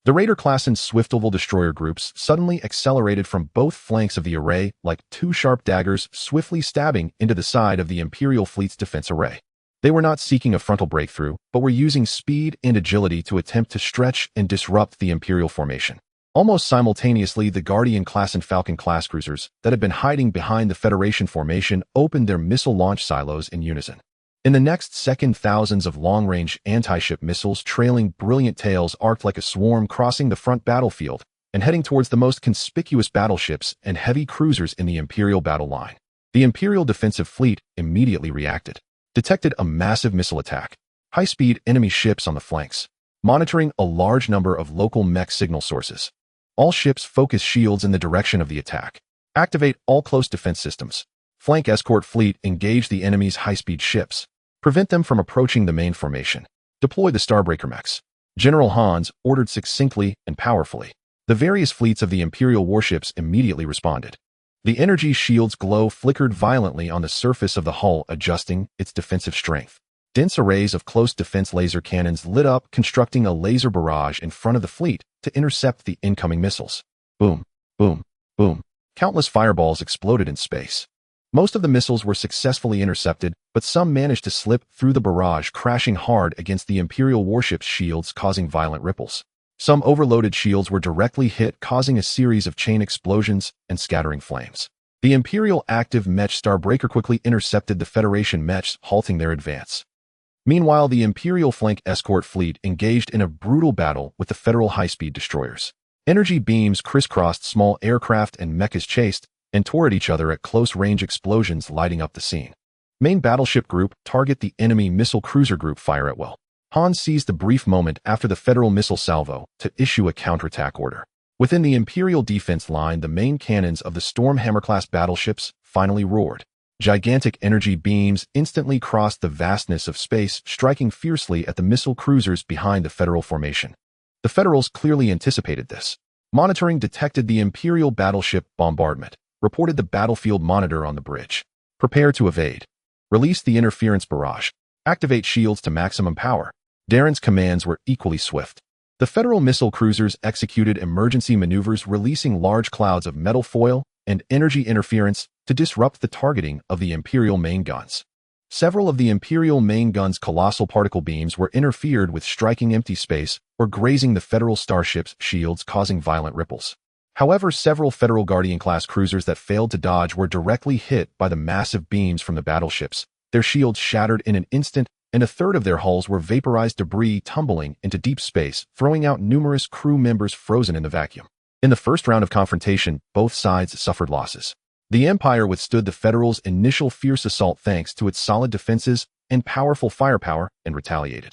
Speaker 1: The Raider-class and Swift-Oval destroyer groups suddenly accelerated from both flanks of the array like two sharp daggers, swiftly stabbing into the side of the Imperial fleet's defense array. They were not seeking a frontal breakthrough, but were using speed and agility to attempt to stretch and disrupt the Imperial formation. Almost simultaneously, the Guardian-class and Falcon-class cruisers that had been hiding behind the Federation formation opened their missile launch silos in unison. In the next second, thousands of long-range anti-ship missiles trailing brilliant tails arced like a swarm, crossing the front battlefield and heading towards the most conspicuous battleships and heavy cruisers in the Imperial battle line. The Imperial defensive fleet immediately reacted. Detected a massive missile attack. High-speed enemy ships on the flanks. Monitoring a large number of local mech signal sources. All ships focus shields in the direction of the attack. Activate all close defense systems. Flank escort fleet engage the enemy's high-speed ships. Prevent them from approaching the main formation. Deploy the Starbreaker mechs. General Hans ordered succinctly and powerfully. The various fleets of the Imperial warships immediately responded. The energy shield's glow flickered violently on the surface of the hull, adjusting its defensive strength. Dense arrays of close defense laser cannons lit up, constructing a laser barrage in front of the fleet to intercept the incoming missiles. Boom, boom, boom. Countless fireballs exploded in space. Most of the missiles were successfully intercepted, but some managed to slip through the barrage, crashing hard against the Imperial warship's shields, causing violent ripples. Some overloaded shields were directly hit, causing a series of chain explosions and scattering flames. The Imperial active mech Starbreaker quickly intercepted the Federation mechs, halting their advance. Meanwhile, the Imperial flank escort fleet engaged in a brutal battle with the Federal high-speed destroyers. Energy beams crisscrossed small aircraft and mechas, chased and tore at each other at close-range, explosions lighting up the scene. Main battleship group target the enemy missile cruiser group, fire at will. Hans seized the brief moment after the Federal missile salvo to issue a counterattack order. Within the Imperial defense line, the main cannons of the Stormhammer-class battleships finally roared. Gigantic energy beams instantly crossed the vastness of space, striking fiercely at the missile cruisers behind the Federal formation. The Federals clearly anticipated this. Monitoring detected the Imperial battleship bombardment, reported the battlefield monitor on the bridge. Prepare to evade. Release the interference barrage. Activate shields to maximum power. Darren's commands were equally swift. The Federal missile cruisers executed emergency maneuvers, releasing large clouds of metal foil and energy interference to disrupt the targeting of the Imperial main guns. Several of the Imperial main guns' colossal particle beams were interfered with, striking empty space or grazing the Federal starships' shields, causing violent ripples. However, several Federal Guardian-class cruisers that failed to dodge were directly hit by the massive beams from the battleships. Their shields shattered in an instant, and a third of their hulls were vaporized, debris tumbling into deep space, throwing out numerous crew members frozen in the vacuum. In the first round of confrontation, both sides suffered losses. The Empire withstood the Federals' initial fierce assault thanks to its solid defenses and powerful firepower, and retaliated.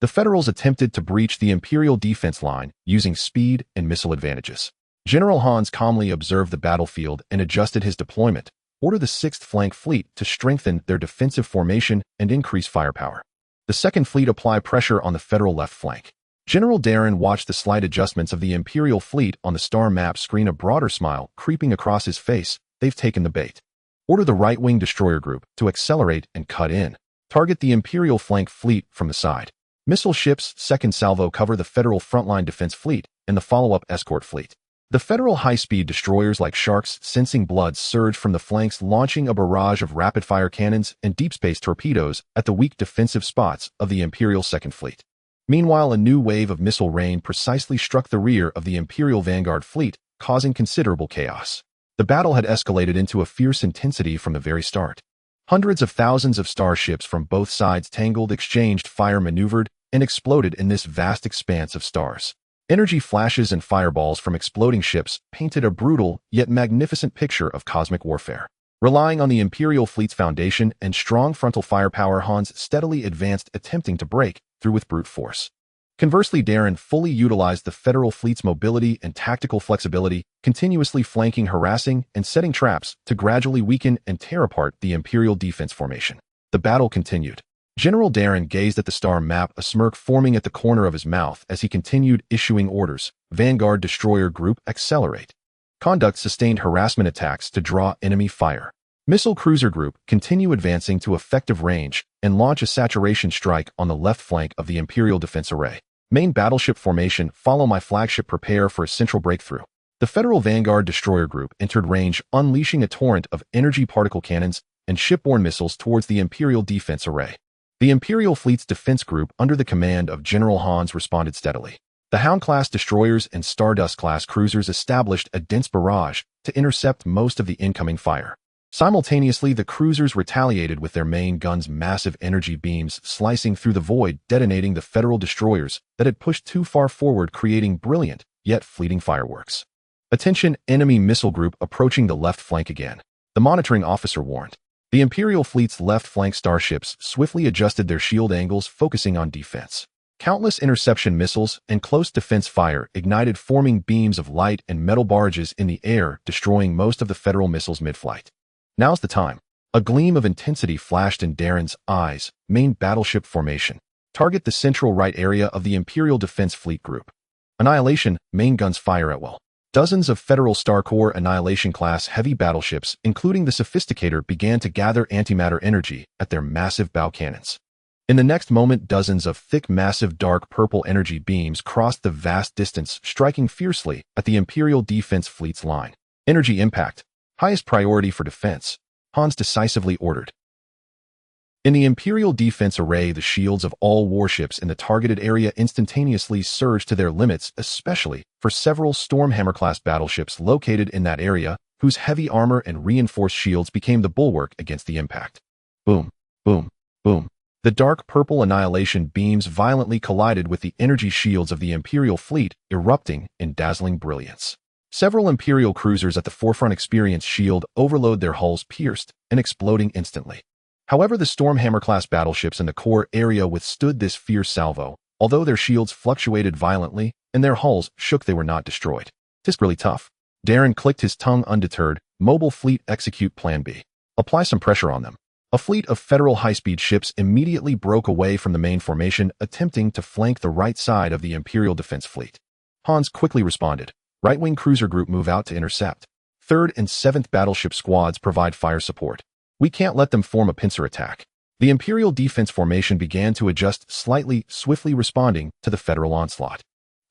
Speaker 1: The Federals attempted to breach the Imperial defense line using speed and missile advantages. General Hans calmly observed the battlefield and adjusted his deployment, ordered the 6th Flank Fleet to strengthen their defensive formation and increase firepower. The 2nd Fleet applied pressure on the Federal left flank. General Darren watched the slight adjustments of the Imperial fleet on the star map screen, a broader smile creeping across his face. They've taken the bait. Order the right-wing destroyer group to accelerate and cut in. Target the Imperial flank fleet from the side. Missile ships' second salvo cover the Federal frontline defense fleet and the follow-up escort fleet. The Federal high-speed destroyers like sharks sensing blood surged from the flanks, launching a barrage of rapid-fire cannons and deep-space torpedoes at the weak defensive spots of the Imperial Second Fleet. Meanwhile, a new wave of missile rain precisely struck the rear of the Imperial Vanguard fleet, causing considerable chaos. The battle had escalated into a fierce intensity from the very start. Hundreds of thousands of starships from both sides tangled, exchanged fire, maneuvered, and exploded in this vast expanse of stars. Energy flashes and fireballs from exploding ships painted a brutal yet magnificent picture of cosmic warfare. Relying on the Imperial fleet's foundation and strong frontal firepower, Hans steadily advanced, attempting to break through with brute force. Conversely, Darren fully utilized the Federal fleet's mobility and tactical flexibility, continuously flanking, harassing, and setting traps to gradually weaken and tear apart the Imperial defense formation. The battle continued. General Darren gazed at the star map, a smirk forming at the corner of his mouth as he continued issuing orders. Vanguard Destroyer Group, accelerate. Conduct sustained harassment attacks to draw enemy fire. Missile Cruiser Group, continue advancing to effective range and launch a saturation strike on the left flank of the Imperial Defense Array. Main Battleship Formation, follow my flagship, prepare for a central breakthrough. The Federal Vanguard Destroyer Group entered range, unleashing a torrent of energy particle cannons and shipborne missiles towards the Imperial Defense Array. The Imperial Fleet's defense group, under the command of General Hans, responded steadily. The Hound-class destroyers and Stardust-class cruisers established a dense barrage to intercept most of the incoming fire. Simultaneously, the cruisers retaliated with their main guns' massive energy beams slicing through the void, detonating the Federal destroyers that had pushed too far forward, creating brilliant yet fleeting fireworks. Attention, enemy missile group approaching the left flank again. The monitoring officer warned. The Imperial fleet's left flank starships swiftly adjusted their shield angles, focusing on defense. Countless interception missiles and close defense fire ignited, forming beams of light and metal barrages in the air, destroying most of the Federal missiles mid-flight. Now's the time. A gleam of intensity flashed in Darren's eyes. Main Battleship Formation. Target the central right area of the Imperial Defense Fleet Group. Annihilation, main guns fire at will. Dozens of Federal Star Corps Annihilation-class heavy battleships, including the Sophisticator, began to gather antimatter energy at their massive bow cannons. In the next moment, dozens of thick, massive, dark purple energy beams crossed the vast distance, striking fiercely at the Imperial Defense Fleet's line. Energy impact. Highest priority for defense, Hans decisively ordered. In the Imperial Defense Array, the shields of all warships in the targeted area instantaneously surged to their limits, especially for several Stormhammer-class battleships located in that area, whose heavy armor and reinforced shields became the bulwark against the impact. Boom, boom, boom. The dark purple annihilation beams violently collided with the energy shields of the Imperial fleet, erupting in dazzling brilliance. Several Imperial cruisers at the forefront experienced shield overload, their hulls pierced and exploding instantly. However, the Stormhammer-class battleships in the core area withstood this fierce salvo. Although their shields fluctuated violently and their hulls shook, they were not destroyed. "'Tis really tough." Darren clicked his tongue, undeterred. Mobile fleet, execute Plan B. Apply some pressure on them. A fleet of Federal high-speed ships immediately broke away from the main formation, attempting to flank the right side of the Imperial Defense Fleet. Hans quickly responded. Right-wing cruiser group move out to intercept. 3rd and 7th battleship squads provide fire support. We can't let them form a pincer attack. The Imperial defense formation began to adjust slightly, swiftly responding to the Federal onslaught.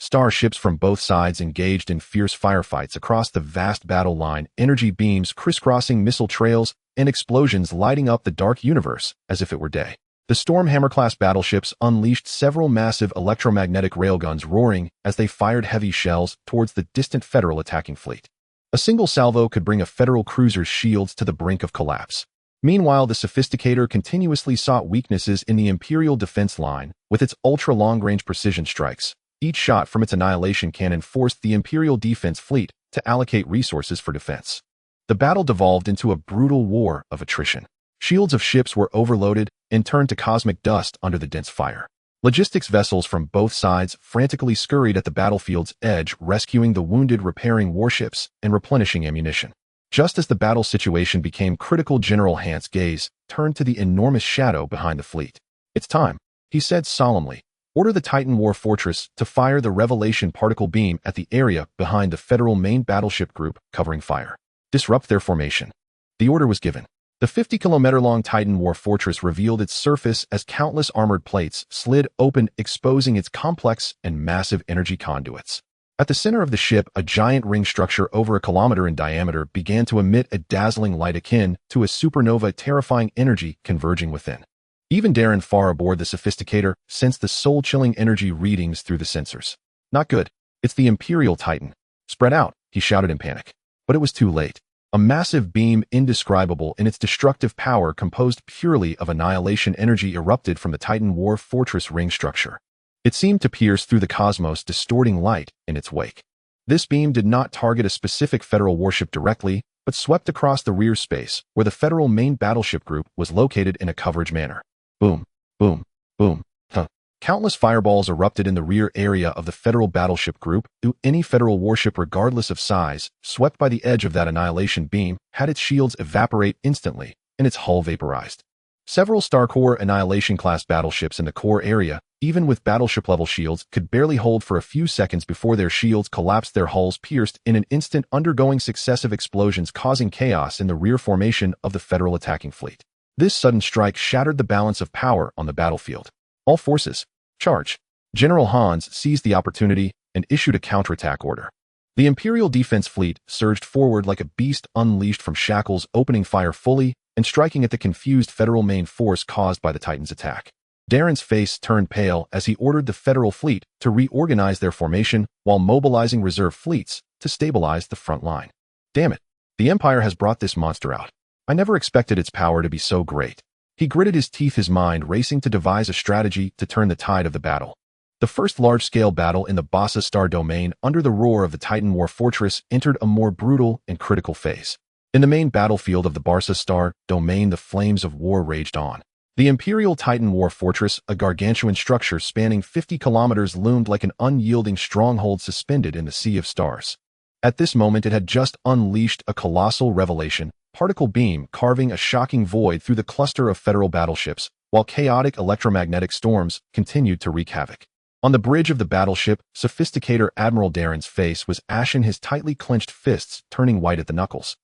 Speaker 1: Starships from both sides engaged in fierce firefights across the vast battle line, energy beams crisscrossing missile trails, and explosions lighting up the dark universe as if it were day. The Stormhammer-class battleships unleashed several massive electromagnetic railguns roaring as they fired heavy shells towards the distant Federal attacking fleet. A single salvo could bring a Federal cruiser's shields to the brink of collapse. Meanwhile, the Sophisticator continuously sought weaknesses in the Imperial defense line with its ultra-long-range precision strikes. Each shot from its annihilation cannon forced the Imperial defense fleet to allocate resources for defense. The battle devolved into a brutal war of attrition. Shields of ships were overloaded and turned to cosmic dust under the dense fire. Logistics vessels from both sides frantically scurried at the battlefield's edge, rescuing the wounded, repairing warships, and replenishing ammunition. Just as the battle situation became critical, General Hans' gaze turned to the enormous shadow behind the fleet. "It's time," he said solemnly. "Order the Titan War Fortress to fire the Revelation particle beam at the area behind the Federal main battleship group covering fire. Disrupt their formation." The order was given. The 50-kilometer-long Titan War Fortress revealed its surface as countless armored plates slid open, exposing its complex and massive energy conduits. At the center of the ship, a giant ring structure over a kilometer in diameter began to emit a dazzling light akin to a supernova, terrifying energy converging within. Even Darren, far aboard the Sophisticator, sensed the soul-chilling energy readings through the sensors. "Not good. It's the Imperial Titan. Spread out," he shouted in panic. But it was too late. A massive beam, indescribable in its destructive power, composed purely of annihilation energy, erupted from the Titan War Fortress ring structure. It seemed to pierce through the cosmos, distorting light in its wake. This beam did not target a specific Federal warship directly, but swept across the rear space, where the Federal main battleship group was located in a coverage manner. Boom, boom, boom, huh. Countless fireballs erupted in the rear area of the Federal battleship group. Any Federal warship, regardless of size, swept by the edge of that annihilation beam, had its shields evaporate instantly, and its hull vaporized. Several Starcore Annihilation-class battleships in the core area, even with battleship-level shields, could barely hold for a few seconds before their shields collapsed, their hulls pierced in an instant, undergoing successive explosions, causing chaos in the rear formation of the Federal attacking fleet. This sudden strike shattered the balance of power on the battlefield. "All forces, charge." General Hans seized the opportunity and issued a counterattack order. The Imperial Defense Fleet surged forward like a beast unleashed from shackles, opening fire fully and striking at the confused Federal main force caused by the Titan's attack. Darren's face turned pale as he ordered the Federal fleet to reorganize their formation while mobilizing reserve fleets to stabilize the front line. "Damn it, the Empire has brought this monster out. I never expected its power to be so great." He gritted his teeth, his mind racing to devise a strategy to turn the tide of the battle. The first large-scale battle in the Bassa Star domain under the roar of the Titan War Fortress entered a more brutal and critical phase. In the main battlefield of the Bassa Star domain, the flames of war raged on. The Imperial Titan War Fortress, a gargantuan structure spanning 50 kilometers, loomed like an unyielding stronghold suspended in the sea of stars. At this moment, it had just unleashed a colossal revelation particle beam, carving a shocking void through the cluster of Federal battleships, while chaotic electromagnetic storms continued to wreak havoc. On the bridge of the battleship, Sophisticator Admiral Darren's face was ashen, his tightly clenched fists turning white at the knuckles.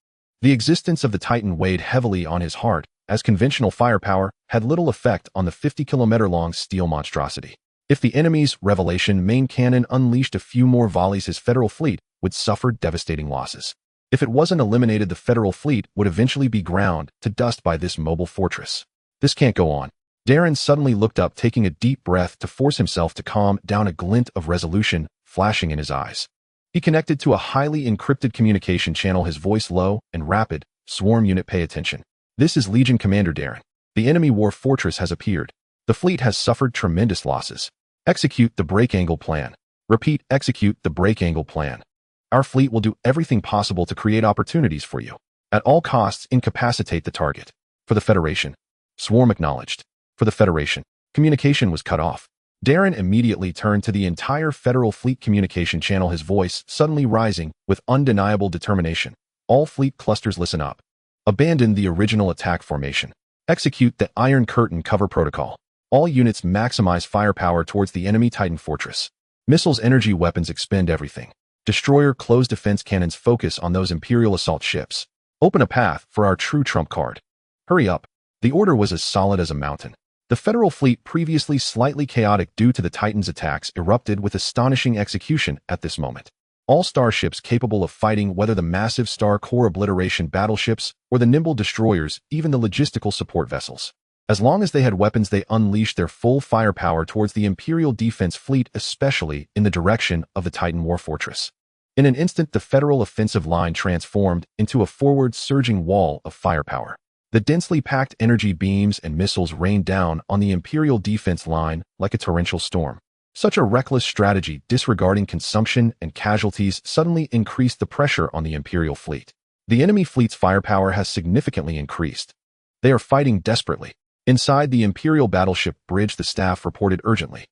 Speaker 1: The existence of the Titan weighed heavily on his heart, as conventional firepower had little effect on the 50-kilometer-long steel monstrosity. If the enemy's Revelation main cannon unleashed a few more volleys, his Federal fleet would suffer devastating losses. If it wasn't eliminated, the Federal fleet would eventually be ground to dust by this mobile fortress. "This can't go on." Darren suddenly looked up, taking a deep breath to force himself to calm down, a glint of resolution flashing in his eyes. He connected to a highly encrypted communication channel, his voice low and rapid. "Swarm unit, pay attention. This is Legion Commander Darren. The enemy war fortress has appeared. The fleet has suffered tremendous losses. Execute the break angle plan. Repeat, execute the break angle plan. Our fleet will do everything possible to create opportunities for you. At all costs, incapacitate the target. For the Federation." Swarm acknowledged. For the Federation. Communication was cut off. Darren immediately turned to the entire Federal fleet communication channel, his voice suddenly rising with undeniable determination. "All fleet clusters, listen up. Abandon the original attack formation. Execute the Iron Curtain cover protocol. All units maximize firepower towards the enemy Titan fortress. Missiles energy weapons expend everything. Destroyer close defense cannons focus on those Imperial assault ships. Open a path for our true trump card. Hurry up. The order was as solid as a mountain. The Federal fleet, previously slightly chaotic due to the Titans' attacks, erupted with astonishing execution at this moment. All starships capable of fighting, whether the massive Star Core obliteration battleships or the nimble destroyers, even the logistical support vessels. As long as they had weapons, they unleashed their full firepower towards the Imperial defense fleet, especially in the direction of the Titan war fortress. In an instant, the Federal offensive line transformed into a forward surging wall of firepower. The densely packed energy beams and missiles rained down on the Imperial defense line like a torrential storm. Such a reckless strategy, disregarding consumption and casualties, suddenly increased the pressure on the Imperial fleet. The enemy fleet's firepower has significantly increased. They are fighting desperately. Inside the Imperial battleship bridge, the staff reported urgently.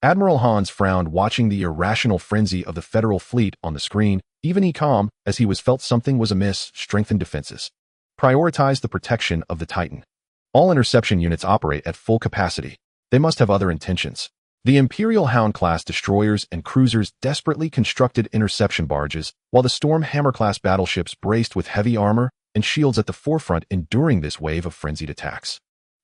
Speaker 1: Admiral Hans frowned, watching the irrational frenzy of the Federal fleet on the screen. Even he, calm as he was, felt something was amiss. Strengthen defenses. Prioritize the protection of the Titan. All interception units operate at full capacity. They must have other intentions. The Imperial Hound-class destroyers and cruisers desperately constructed interception barges, while the Storm Hammer-class battleships braced with heavy armor and shields at the forefront, enduring this wave of frenzied attacks.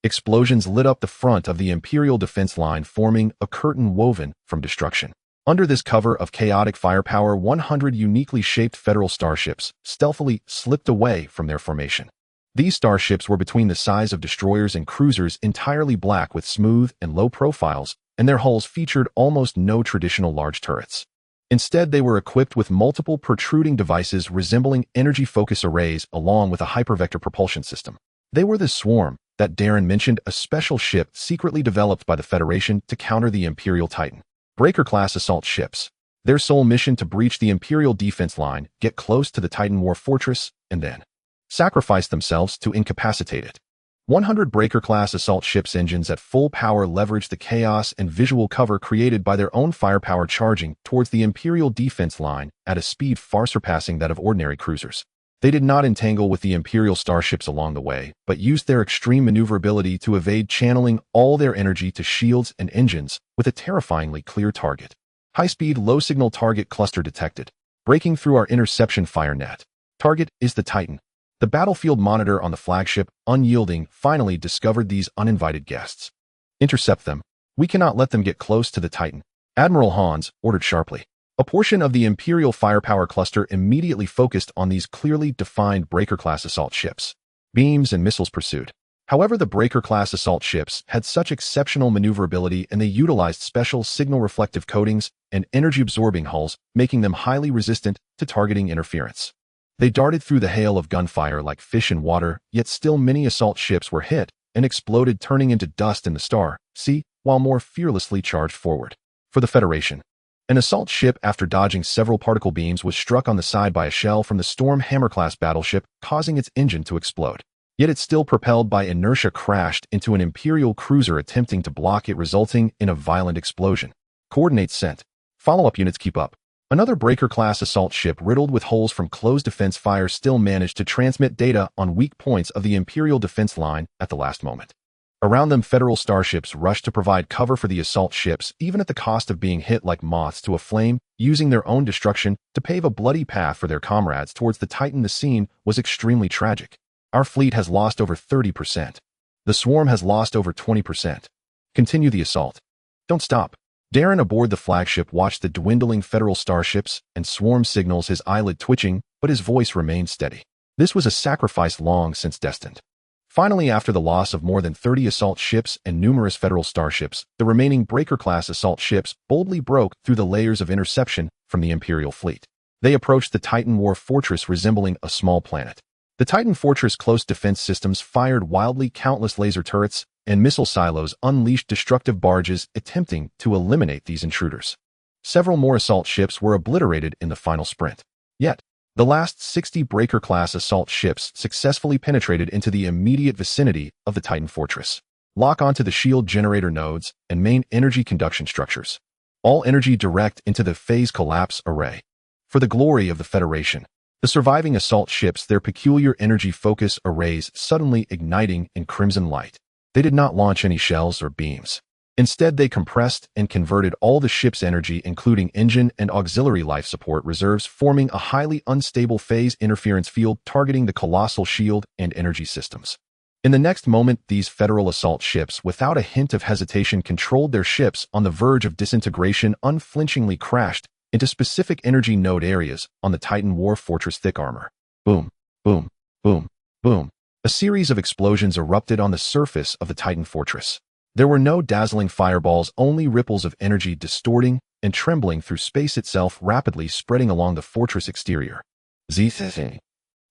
Speaker 1: Explosions lit up the front of the Imperial defense line, forming a curtain woven from destruction. Under this cover of chaotic firepower, 100 uniquely shaped Federal starships stealthily slipped away from their formation. These starships were between the size of destroyers and cruisers, entirely black with smooth and low profiles, and their hulls featured almost no traditional large turrets. Instead, they were equipped with multiple protruding devices resembling energy focus arrays, along with a hypervector propulsion system. They were the Swarm that Darren mentioned, a special ship secretly developed by the Federation to counter the Imperial Titan. Breaker-class assault ships. Their sole mission to breach the Imperial defense line, get close to the Titan war fortress, and then sacrifice themselves to incapacitate it. 100 Breaker-class assault ships' engines at full power leveraged the chaos and visual cover created by their own firepower, charging towards the Imperial defense line at a speed far surpassing that of ordinary cruisers. They did not entangle with the Imperial starships along the way, but used their extreme maneuverability to evade, channeling all their energy to shields and engines with a terrifyingly clear target. High-speed, low-signal target cluster detected, breaking through our interception fire net. Target is the Titan. The battlefield monitor on the flagship, unyielding, finally discovered these uninvited guests. Intercept them. We cannot let them get close to the Titan, Admiral Hans ordered sharply. A portion of the Imperial firepower cluster immediately focused on these clearly defined Breaker-class assault ships. Beams and missiles pursued. However, the Breaker-class assault ships had such exceptional maneuverability, and they utilized special signal-reflective coatings and energy-absorbing hulls, making them highly resistant to targeting interference. They darted through the hail of gunfire like fish in water, yet still many assault ships were hit and exploded, turning into dust in the Star Sea, while more fearlessly charged forward. For the Federation, an assault ship, after dodging several particle beams, was struck on the side by a shell from the Storm Hammer-class battleship, causing its engine to explode. Yet it, still propelled by inertia, crashed into an Imperial cruiser attempting to block it, resulting in a violent explosion. Coordinates sent. Follow-up units keep up. Another Breaker-class assault ship, riddled with holes from closed defense fire, still managed to transmit data on weak points of the Imperial defense line at the last moment. Around them, Federal starships rushed to provide cover for the assault ships, even at the cost of being hit like moths to a flame, using their own destruction to pave a bloody path for their comrades towards the Titan. The scene was extremely tragic. Our fleet has lost over 30%. The Swarm has lost over 20%. Continue the assault. Don't stop. Darren, aboard the flagship, watched the dwindling Federal starships and Swarm signals, his eyelid twitching, but his voice remained steady. This was a sacrifice long since destined. Finally, after the loss of more than 30 assault ships and numerous Federal starships, the remaining Breaker-class assault ships boldly broke through the layers of interception from the Imperial fleet. They approached the Titan war fortress, resembling a small planet. The Titan fortress close defense systems fired wildly, countless laser turrets and missile silos unleashed destructive barges attempting to eliminate these intruders. Several more assault ships were obliterated in the final sprint. Yet, the last 60 Breaker-class assault ships successfully penetrated into the immediate vicinity of the Titan fortress. Lock onto the shield generator nodes and main energy conduction structures. All energy direct into the phase collapse array. For the glory of the Federation. The surviving assault ships, their peculiar energy focus arrays suddenly igniting in crimson light. They did not launch any shells or beams. Instead, they compressed and converted all the ship's energy, including engine and auxiliary life support reserves, forming a highly unstable phase interference field targeting the colossal shield and energy systems. In the next moment, these Federal assault ships, without a hint of hesitation, controlled their ships on the verge of disintegration, unflinchingly crashed into specific energy node areas on the Titan War Fortress thick armor. Boom, boom, boom, boom. A series of explosions erupted on the surface of the Titan Fortress. There were no dazzling fireballs, only ripples of energy distorting and trembling through space itself, rapidly spreading along the fortress exterior. The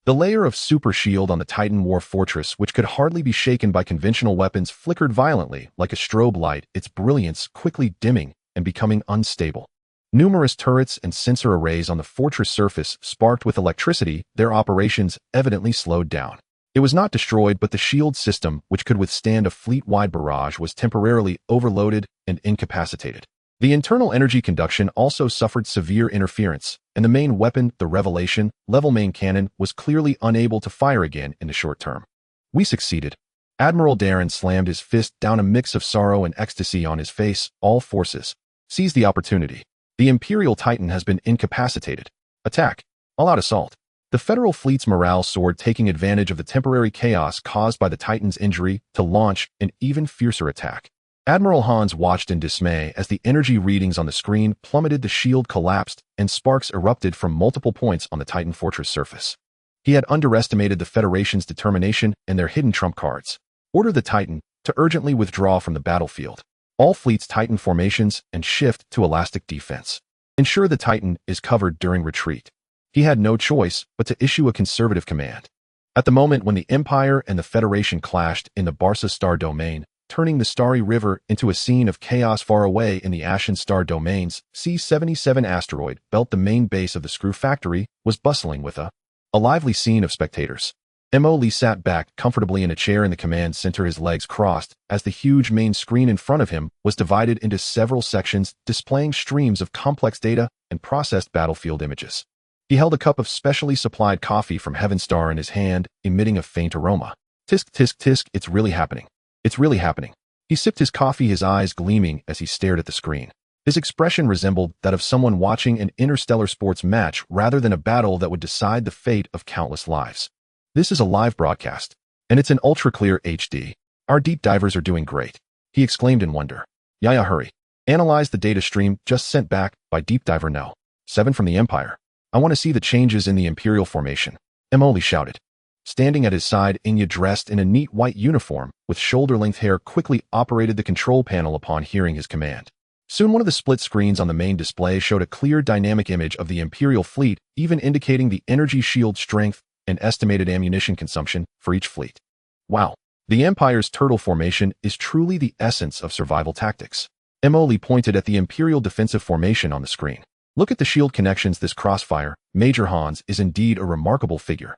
Speaker 1: layer of super shield on the Titan War Fortress, which could hardly be shaken by conventional weapons, flickered violently like a strobe light, its brilliance quickly dimming and becoming unstable. Numerous turrets and sensor arrays on the fortress surface sparked with electricity, their operations evidently slowed down. It was not destroyed, but the shield system, which could withstand a fleet-wide barrage, was temporarily overloaded and incapacitated. The internal energy conduction also suffered severe interference, and the main weapon, the Revelation level main cannon, was clearly unable to fire again in the short term. We succeeded. Admiral Darren slammed his fist down, a mix of sorrow and ecstasy on his face. All forces, seize the opportunity. The Imperial Titan has been incapacitated. Attack. All-out assault. The Federal fleet's morale soared, taking advantage of the temporary chaos caused by the Titan's injury to launch an even fiercer attack. Admiral Hans watched in dismay as the energy readings on the screen plummeted, the shield collapsed, and sparks erupted from multiple points on the Titan Fortress surface. He had underestimated the Federation's determination and their hidden trump cards. Order the Titan to urgently withdraw from the battlefield. All fleets tighten formations and shift to elastic defense. Ensure the Titan is covered during retreat. He had no choice but to issue a conservative command. At the moment when the Empire and the Federation clashed in the Barca Star Domain, turning the Starry River into a scene of chaos far away in the Ashen Star Domains, C-77 asteroid belt, the main base of the Screw Factory, was bustling with a lively scene of spectators. Lee sat back comfortably in a chair in the command center, his legs crossed, as the huge main screen in front of him was divided into several sections, displaying streams of complex data and processed battlefield images. He held a cup of specially supplied coffee from Heaven Star in his hand, emitting a faint aroma. Tisk, tisk, tisk, it's really happening. It's really happening. He sipped his coffee, his eyes gleaming as he stared at the screen. His expression resembled that of someone watching an interstellar sports match rather than a battle that would decide the fate of countless lives. This is a live broadcast, and it's in ultra-clear HD. Our deep divers are doing great, he exclaimed in wonder. Yeah, hurry. Analyze the data stream just sent back by Deep Diver No. 7 from the Empire. I want to see the changes in the Imperial formation, Lee shouted. Standing at his side, Inya, dressed in a neat white uniform with shoulder-length hair, quickly operated the control panel upon hearing his command. Soon one of the split screens on the main display showed a clear dynamic image of the Imperial fleet, even indicating the energy shield strength and estimated ammunition consumption for each fleet. Wow, the Empire's turtle formation is truly the essence of survival tactics. Lee pointed at the Imperial defensive formation on the screen. Look at the shield connections. This crossfire, Major Hans, is indeed a remarkable figure.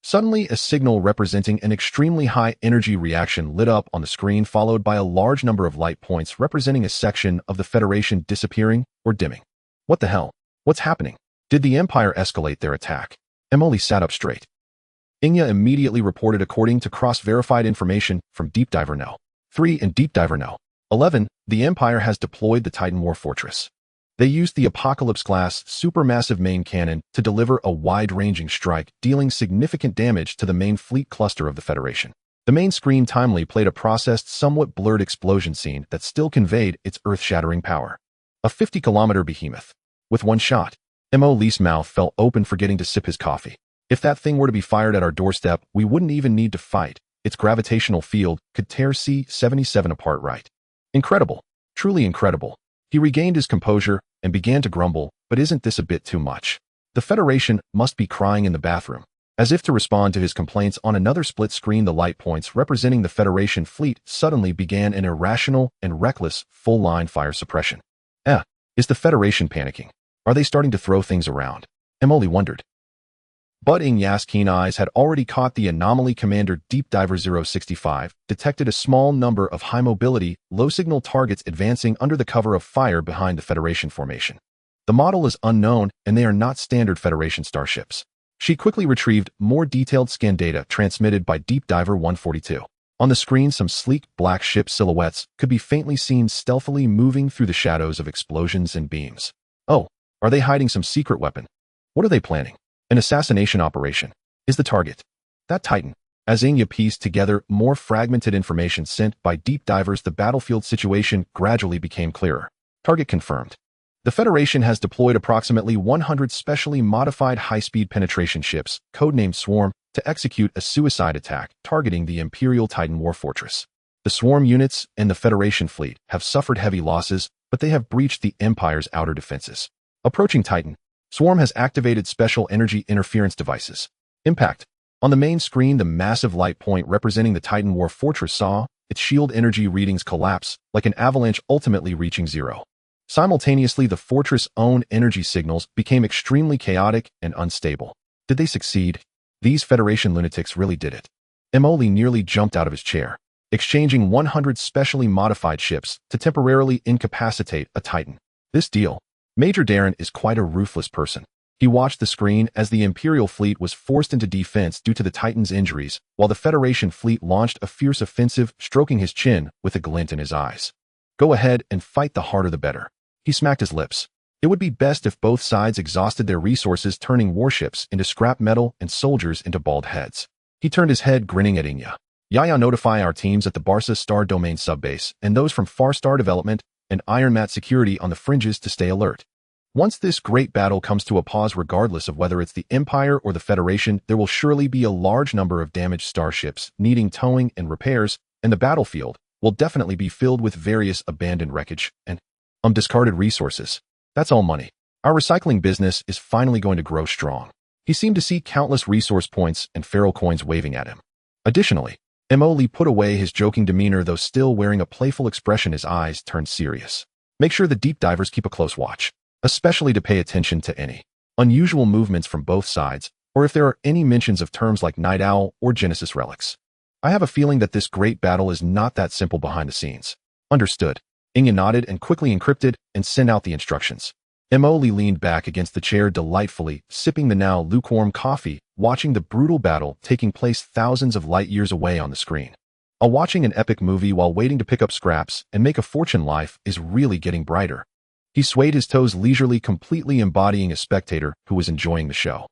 Speaker 1: Suddenly, a signal representing an extremely high energy reaction lit up on the screen, followed by a large number of light points representing a section of the Federation disappearing or dimming. What the hell? What's happening? Did the Empire escalate their attack? Lee sat up straight. Inya immediately reported, according to cross-verified information from Deep Diver No. 3 and Deep Diver No. 11, the Empire has deployed the Titan War Fortress. They used the Apocalypse-class supermassive main cannon to deliver a wide-ranging strike, dealing significant damage to the main fleet cluster of the Federation. The main screen timely played a processed, somewhat blurred explosion scene that still conveyed its earth-shattering power. A 50-kilometer behemoth. With one shot, Lee's mouth fell open, forgetting to sip his coffee. If that thing were to be fired at our doorstep, we wouldn't even need to fight. Its gravitational field could tear C-77 apart, right? Incredible. Truly incredible. He regained his composure and began to grumble, but isn't this a bit too much? The Federation must be crying in the bathroom. As if to respond to his complaints, on another split screen, the light points representing the Federation fleet suddenly began an irrational and reckless full-line fire suppression. Is the Federation panicking? Are they starting to throw things around? Lee wondered. But Inya's keen eyes had already caught the anomaly. Commander Deep Diver 065 detected a small number of high-mobility, low-signal targets advancing under the cover of fire behind the Federation formation. The model is unknown, and they are not standard Federation starships. She quickly retrieved more detailed scan data transmitted by Deep Diver 142. On the screen, some sleek black ship silhouettes could be faintly seen stealthily moving through the shadows of explosions and beams. Oh, are they hiding some secret weapon? What are they planning? An assassination operation is the target. That Titan. As Inya pieced together more fragmented information sent by deep divers, the battlefield situation gradually became clearer. Target confirmed. The Federation has deployed approximately 100 specially modified high-speed penetration ships, codenamed Swarm, to execute a suicide attack targeting the Imperial Titan war fortress. The Swarm units and the Federation fleet have suffered heavy losses, but they have breached the Empire's outer defenses. Approaching Titan, Swarm has activated special energy interference devices. Impact. On the main screen, the massive light point representing the Titan war fortress saw its shield energy readings collapse like an avalanche, ultimately reaching zero. Simultaneously, the fortress' own energy signals became extremely chaotic and unstable. Did they succeed? These Federation lunatics really did it. Emoli nearly jumped out of his chair, exchanging 100 specially modified ships to temporarily incapacitate a Titan. This deal. Major Darren is quite a ruthless person. He watched the screen as the Imperial fleet was forced into defense due to the Titan's injuries, while the Federation fleet launched a fierce offensive, stroking his chin with a glint in his eyes. Go ahead and fight, the harder the better. He smacked his lips. It would be best if both sides exhausted their resources, turning warships into scrap metal and soldiers into bald heads. He turned his head, grinning at Inya. Yaya, notify our teams at the Barca Star Domain subbase and those from Far Star Development and Iron Mat Security on the fringes to stay alert. Once this great battle comes to a pause, regardless of whether it's the Empire or the Federation, there will surely be a large number of damaged starships needing towing and repairs, and the battlefield will definitely be filled with various abandoned wreckage and discarded resources. That's all money. Our recycling business is finally going to grow strong. He seemed to see countless resource points and feral coins waving at him. Additionally, Emoli put away his joking demeanor, though still wearing a playful expression. His eyes turned serious. Make sure the deep divers keep a close watch, especially to pay attention to any unusual movements from both sides, or if there are any mentions of terms like Night Owl or Genesis relics. I have a feeling that this great battle is not that simple behind the scenes. Understood. Inya nodded and quickly encrypted and sent out the instructions. Emoli leaned back against the chair delightfully, sipping the now lukewarm coffee, watching the brutal battle taking place thousands of light years away on the screen. Watching an epic movie while waiting to pick up scraps and make a fortune life is really getting brighter. He swayed his toes leisurely, completely embodying a spectator who was enjoying the show.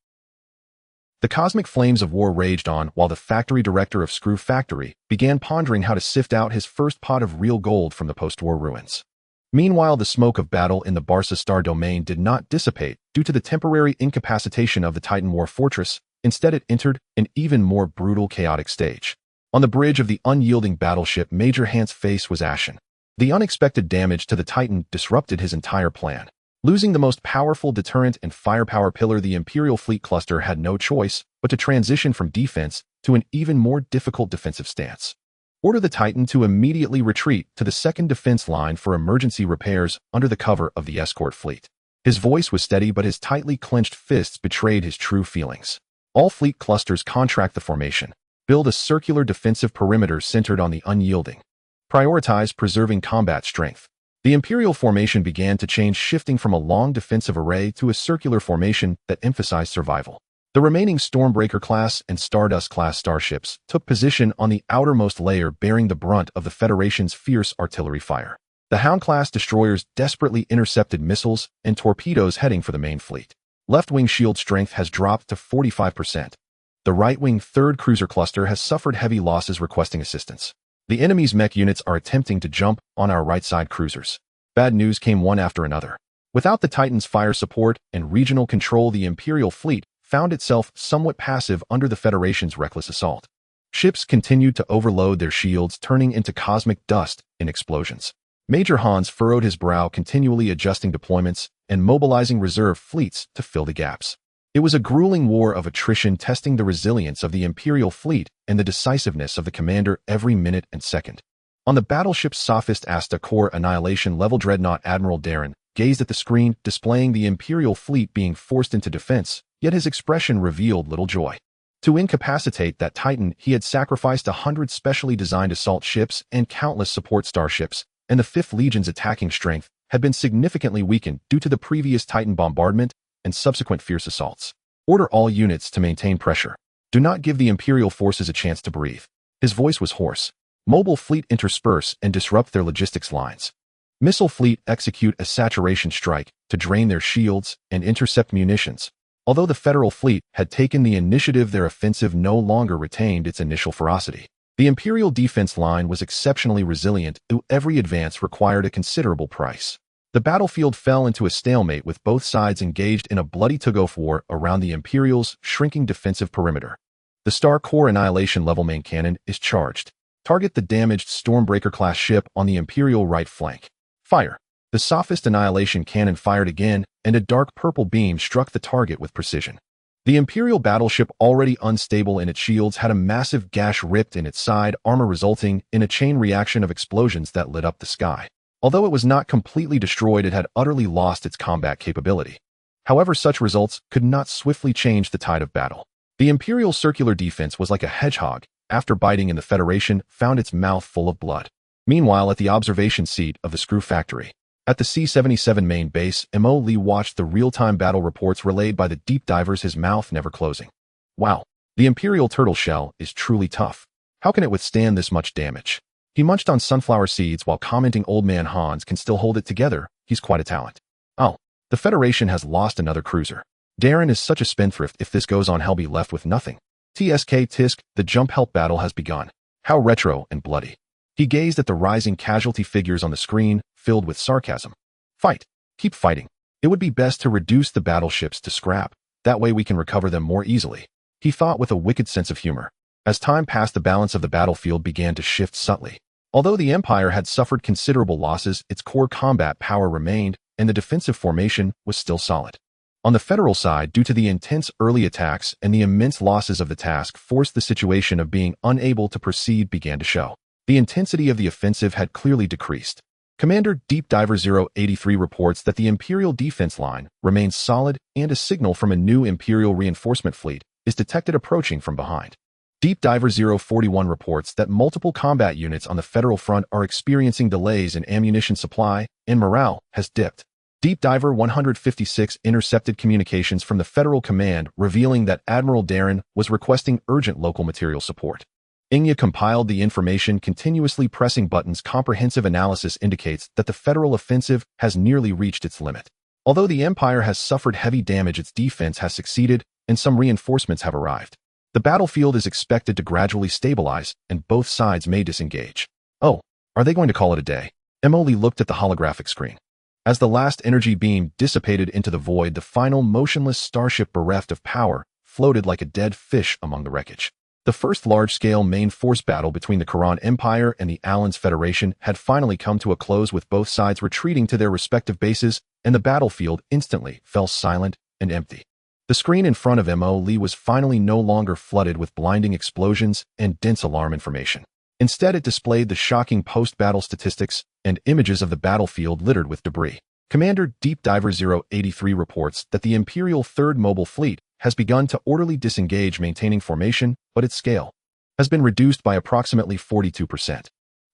Speaker 1: The cosmic flames of war raged on while the factory director of Screw Factory began pondering how to sift out his first pot of real gold from the post-war ruins. Meanwhile, the smoke of battle in the Barca Star Domain did not dissipate due to the temporary incapacitation of the Titan war fortress. Instead, it entered an even more brutal, chaotic stage. On the bridge of the unyielding battleship, Major Hant's face was ashen. The unexpected damage to the Titan disrupted his entire plan. Losing the most powerful deterrent and firepower pillar, the Imperial fleet cluster had no choice but to transition from defense to an even more difficult defensive stance. Order the Titan to immediately retreat to the second defense line for emergency repairs under the cover of the escort fleet. His voice was steady, but his tightly clenched fists betrayed his true feelings. All fleet clusters contract the formation. Build a circular defensive perimeter centered on the unyielding. Prioritize preserving combat strength. The Imperial formation began to change, shifting from a long defensive array to a circular formation that emphasized survival. The remaining Stormbreaker-class and Stardust-class starships took position on the outermost layer, bearing the brunt of the Federation's fierce artillery fire. The Hound-class destroyers desperately intercepted missiles and torpedoes heading for the main fleet. Left-wing shield strength has dropped to 45%. The right-wing third cruiser cluster has suffered heavy losses, requesting assistance. The enemy's mech units are attempting to jump on our right-side cruisers. Bad news came one after another. Without the Titan's fire support and regional control, the Imperial fleet found itself somewhat passive under the Federation's reckless assault. Ships continued to overload their shields, turning into cosmic dust in explosions. Major Hans furrowed his brow, continually adjusting deployments and mobilizing reserve fleets to fill the gaps. It was a grueling war of attrition, testing the resilience of the Imperial fleet and the decisiveness of the commander every minute and second. On the battleship's Sophist Asta Core Annihilation level dreadnought, Admiral Darren gazed at the screen, displaying the Imperial fleet being forced into defense, yet his expression revealed little joy. To incapacitate that Titan, he had sacrificed 100 specially designed assault ships and countless support starships, and the 5th Legion's attacking strength had been significantly weakened due to the previous Titan bombardment and subsequent fierce assaults. Order all units to maintain pressure. Do not give the Imperial forces a chance to breathe. His voice was hoarse. Mobile fleet intersperse and disrupt their logistics lines. Missile fleet execute a saturation strike to drain their shields and intercept munitions. Although the Federal fleet had taken the initiative, their offensive no longer retained its initial ferocity. The Imperial defense line was exceptionally resilient, though every advance required a considerable price. The battlefield fell into a stalemate with both sides engaged in a bloody tug-of war around the Imperial's shrinking defensive perimeter. The Star Core Annihilation level main cannon is charged. Target the damaged Stormbreaker-class ship on the Imperial right flank. Fire. The Sophist Annihilation cannon fired again, and a dark purple beam struck the target with precision. The Imperial battleship, already unstable in its shields, had a massive gash ripped in its side armor, resulting in a chain reaction of explosions that lit up the sky. Although it was not completely destroyed, it had utterly lost its combat capability. However, such results could not swiftly change the tide of battle. The Imperial circular defense was like a hedgehog, after biting in the Federation, found its mouth full of blood. Meanwhile, at the observation seat of the Screw Factory, at the C-77 main base, Mo Lee watched the real-time battle reports relayed by the deep divers, his mouth never closing. Wow, the Imperial turtle shell is truly tough. How can it withstand this much damage? He munched on sunflower seeds while commenting, "Old man Hans can still hold it together. He's quite a talent." Oh, the Federation has lost another cruiser. Darren is such a spendthrift. If this goes on, he'll be left with nothing. Tisk, the jump help battle has begun. How retro and bloody. He gazed at the rising casualty figures on the screen, filled with sarcasm. Fight. Keep fighting. It would be best to reduce the battleships to scrap. That way we can recover them more easily. He thought with a wicked sense of humor. As time passed, the balance of the battlefield began to shift subtly. Although the Empire had suffered considerable losses, its core combat power remained, and the defensive formation was still solid. On the Federal side, due to the intense early attacks and the immense losses of the task force, the situation of being unable to proceed began to show. The intensity of the offensive had clearly decreased. Commander Deep Diver 083 reports that the Imperial defense line remains solid, and a signal from a new Imperial reinforcement fleet is detected approaching from behind. Deep Diver 041 reports that multiple combat units on the Federal front are experiencing delays in ammunition supply, and morale has dipped. Deep Diver 156 intercepted communications from the Federal Command, revealing that Admiral Darren was requesting urgent local material support. Inya compiled the information, continuously pressing buttons. Comprehensive analysis indicates that the Federal offensive has nearly reached its limit. Although the Empire has suffered heavy damage, its defense has succeeded, and some reinforcements have arrived. The battlefield is expected to gradually stabilize, and both sides may disengage. Oh, are they going to call it a day? Emily looked at the holographic screen. As the last energy beam dissipated into the void, the final motionless starship, bereft of power, floated like a dead fish among the wreckage. The first large-scale main force battle between the Quran Empire and the Alans Federation had finally come to a close, with both sides retreating to their respective bases, and the battlefield instantly fell silent and empty. The screen in front of Mo Lee was finally no longer flooded with blinding explosions and dense alarm information. Instead, it displayed the shocking post-battle statistics and images of the battlefield littered with debris. Commander Deep Diver 083 reports that the Imperial 3rd Mobile Fleet has begun to orderly disengage, maintaining formation, but its scale has been reduced by approximately 42%.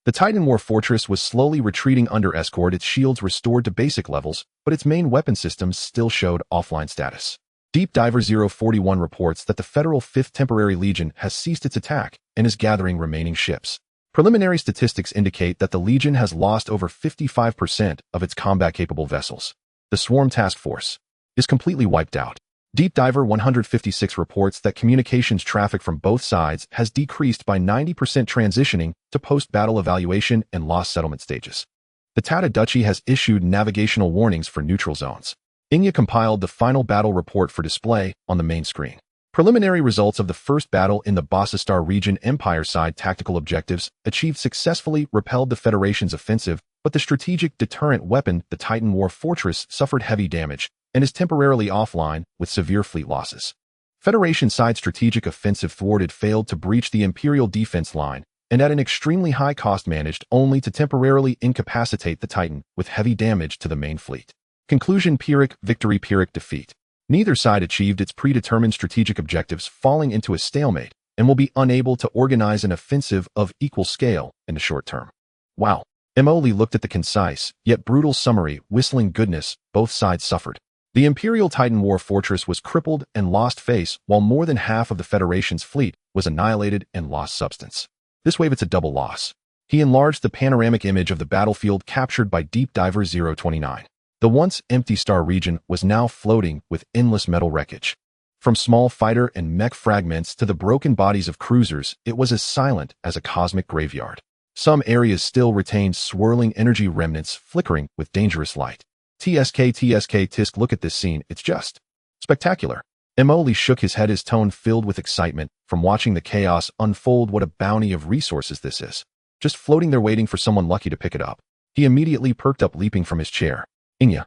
Speaker 1: The Titan War Fortress was slowly retreating under escort, its shields restored to basic levels, but its main weapon systems still showed offline status. Deep Diver 041 reports that the Federal 5th Temporary Legion has ceased its attack and is gathering remaining ships. Preliminary statistics indicate that the Legion has lost over 55% of its combat-capable vessels. The Swarm Task Force is completely wiped out. Deep Diver 156 reports that communications traffic from both sides has decreased by 90%, transitioning to post-battle evaluation and loss settlement stages. The Tata Duchy has issued navigational warnings for neutral zones. Inya compiled the final battle report for display on the main screen. Preliminary results of the first battle in the Bossastar region. Empire side tactical objectives achieved successfully, repelled the Federation's offensive, but the strategic deterrent weapon, the Titan War Fortress, suffered heavy damage and is temporarily offline with severe fleet losses. Federation side strategic offensive thwarted, failed to breach the Imperial defense line, and at an extremely high cost managed only to temporarily incapacitate the Titan with heavy damage to the main fleet. Conclusion: Pyrrhic victory, Pyrrhic defeat. Neither side achieved its predetermined strategic objectives, falling into a stalemate, and will be unable to organize an offensive of equal scale in the short term. Wow. Emily looked at the concise, yet brutal summary, whistling goodness, both sides suffered. The Imperial Titan War Fortress was crippled and lost face, while more than half of the Federation's fleet was annihilated and lost substance. This wave it's a double loss. He enlarged the panoramic image of the battlefield captured by Deep Diver 029. The once empty star region was now floating with endless metal wreckage. From small fighter and mech fragments to the broken bodies of cruisers, it was as silent as a cosmic graveyard. Some areas still retained swirling energy remnants flickering with dangerous light. Tisk, look at this scene, it's just spectacular. Emoli shook his head, his tone filled with excitement from watching the chaos unfold. What a bounty of resources this is. Just floating there waiting for someone lucky to pick it up. He immediately perked up, leaping from his chair. Inya,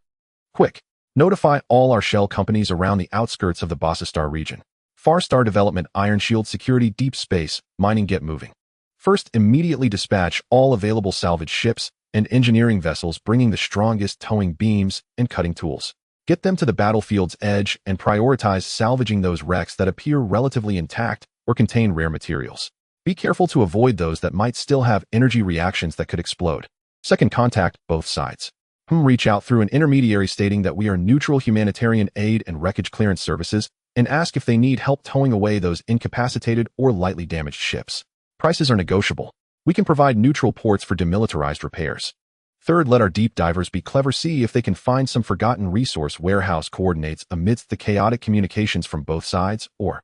Speaker 1: quick, notify all our shell companies around the outskirts of the Bossastar region. Far Star Development, Iron Shield Security, Deep Space, Mining, get moving. First, immediately dispatch all available salvage ships and engineering vessels bringing the strongest towing beams and cutting tools. Get them to the battlefield's edge and prioritize salvaging those wrecks that appear relatively intact or contain rare materials. Be careful to avoid those that might still have energy reactions that could explode. Second, contact both sides. Reach out through an intermediary stating that we are neutral humanitarian aid and wreckage clearance services and ask if they need help towing away those incapacitated or lightly damaged ships. Prices are negotiable. We can provide neutral ports for demilitarized repairs. Third, let our deep divers be clever, see if they can find some forgotten resource warehouse coordinates amidst the chaotic communications from both sides, or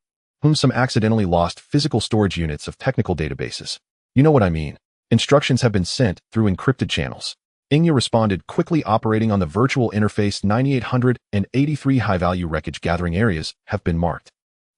Speaker 1: some accidentally lost physical storage units of technical databases. You know what I mean. Instructions have been sent through encrypted channels. Inya responded quickly, operating on the virtual interface. 9,883 high-value wreckage gathering areas have been marked.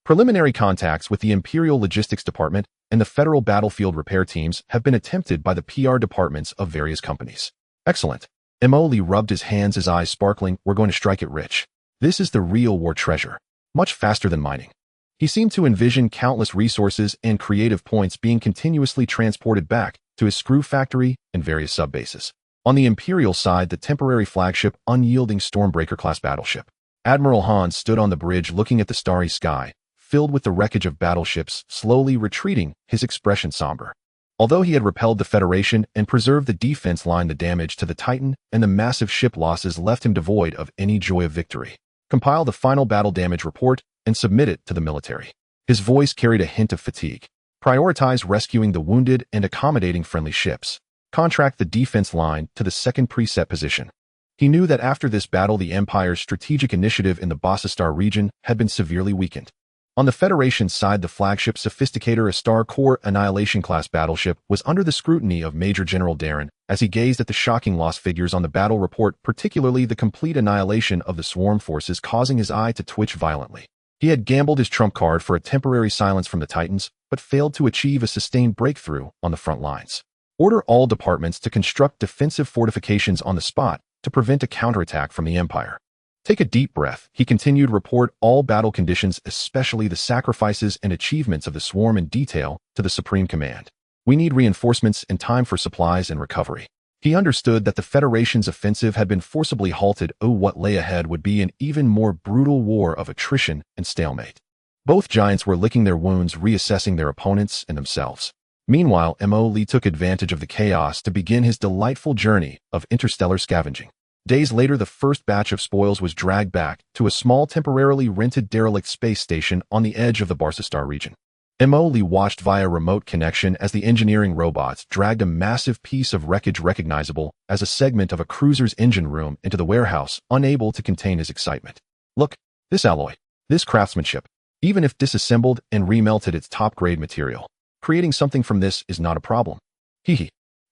Speaker 1: Preliminary contacts with the Imperial Logistics Department and the Federal Battlefield Repair Teams have been attempted by the PR departments of various companies. Excellent. Emoli rubbed his hands, his eyes sparkling. We're going to strike it rich. This is the real war treasure. Much faster than mining. He seemed to envision countless resources and creative points being continuously transported back to his screw factory and various subbases. On the Imperial side, the temporary flagship, unyielding Stormbreaker-class battleship. Admiral Hans stood on the bridge looking at the starry sky, filled with the wreckage of battleships, slowly retreating, his expression somber. Although he had repelled the Federation and preserved the defense line, the damage to the Titan and the massive ship losses left him devoid of any joy of victory. Compile the final battle damage report and submit it to the military. His voice carried a hint of fatigue. Prioritize rescuing the wounded and accommodating friendly ships. Contract the defense line to the second preset position. He knew that after this battle, the Empire's strategic initiative in the Bossastar region had been severely weakened. On the Federation's side, the flagship Sophisticator, a Star Core Annihilation-class battleship, was under the scrutiny of Major General Darren as he gazed at the shocking loss figures on the battle report, particularly the complete annihilation of the swarm forces, causing his eye to twitch violently. He had gambled his trump card for a temporary silence from the Titans, but failed to achieve a sustained breakthrough on the front lines. Order all departments to construct defensive fortifications on the spot to prevent a counterattack from the Empire. Take a deep breath. He continued, report all battle conditions, especially the sacrifices and achievements of the swarm in detail, to the Supreme Command. We need reinforcements and time for supplies and recovery. He understood that the Federation's offensive had been forcibly halted. What lay ahead would be an even more brutal war of attrition and stalemate. Both giants were licking their wounds, reassessing their opponents and themselves. Meanwhile, Mo Lee took advantage of the chaos to begin his delightful journey of interstellar scavenging. Days later, the first batch of spoils was dragged back to a small, temporarily rented derelict space station on the edge of the Bossastar region. Mo Lee watched via remote connection as the engineering robots dragged a massive piece of wreckage recognizable as a segment of a cruiser's engine room into the warehouse, unable to contain his excitement. Look, this alloy, this craftsmanship, even if disassembled and remelted, its top-grade material. Creating something from this is not a problem.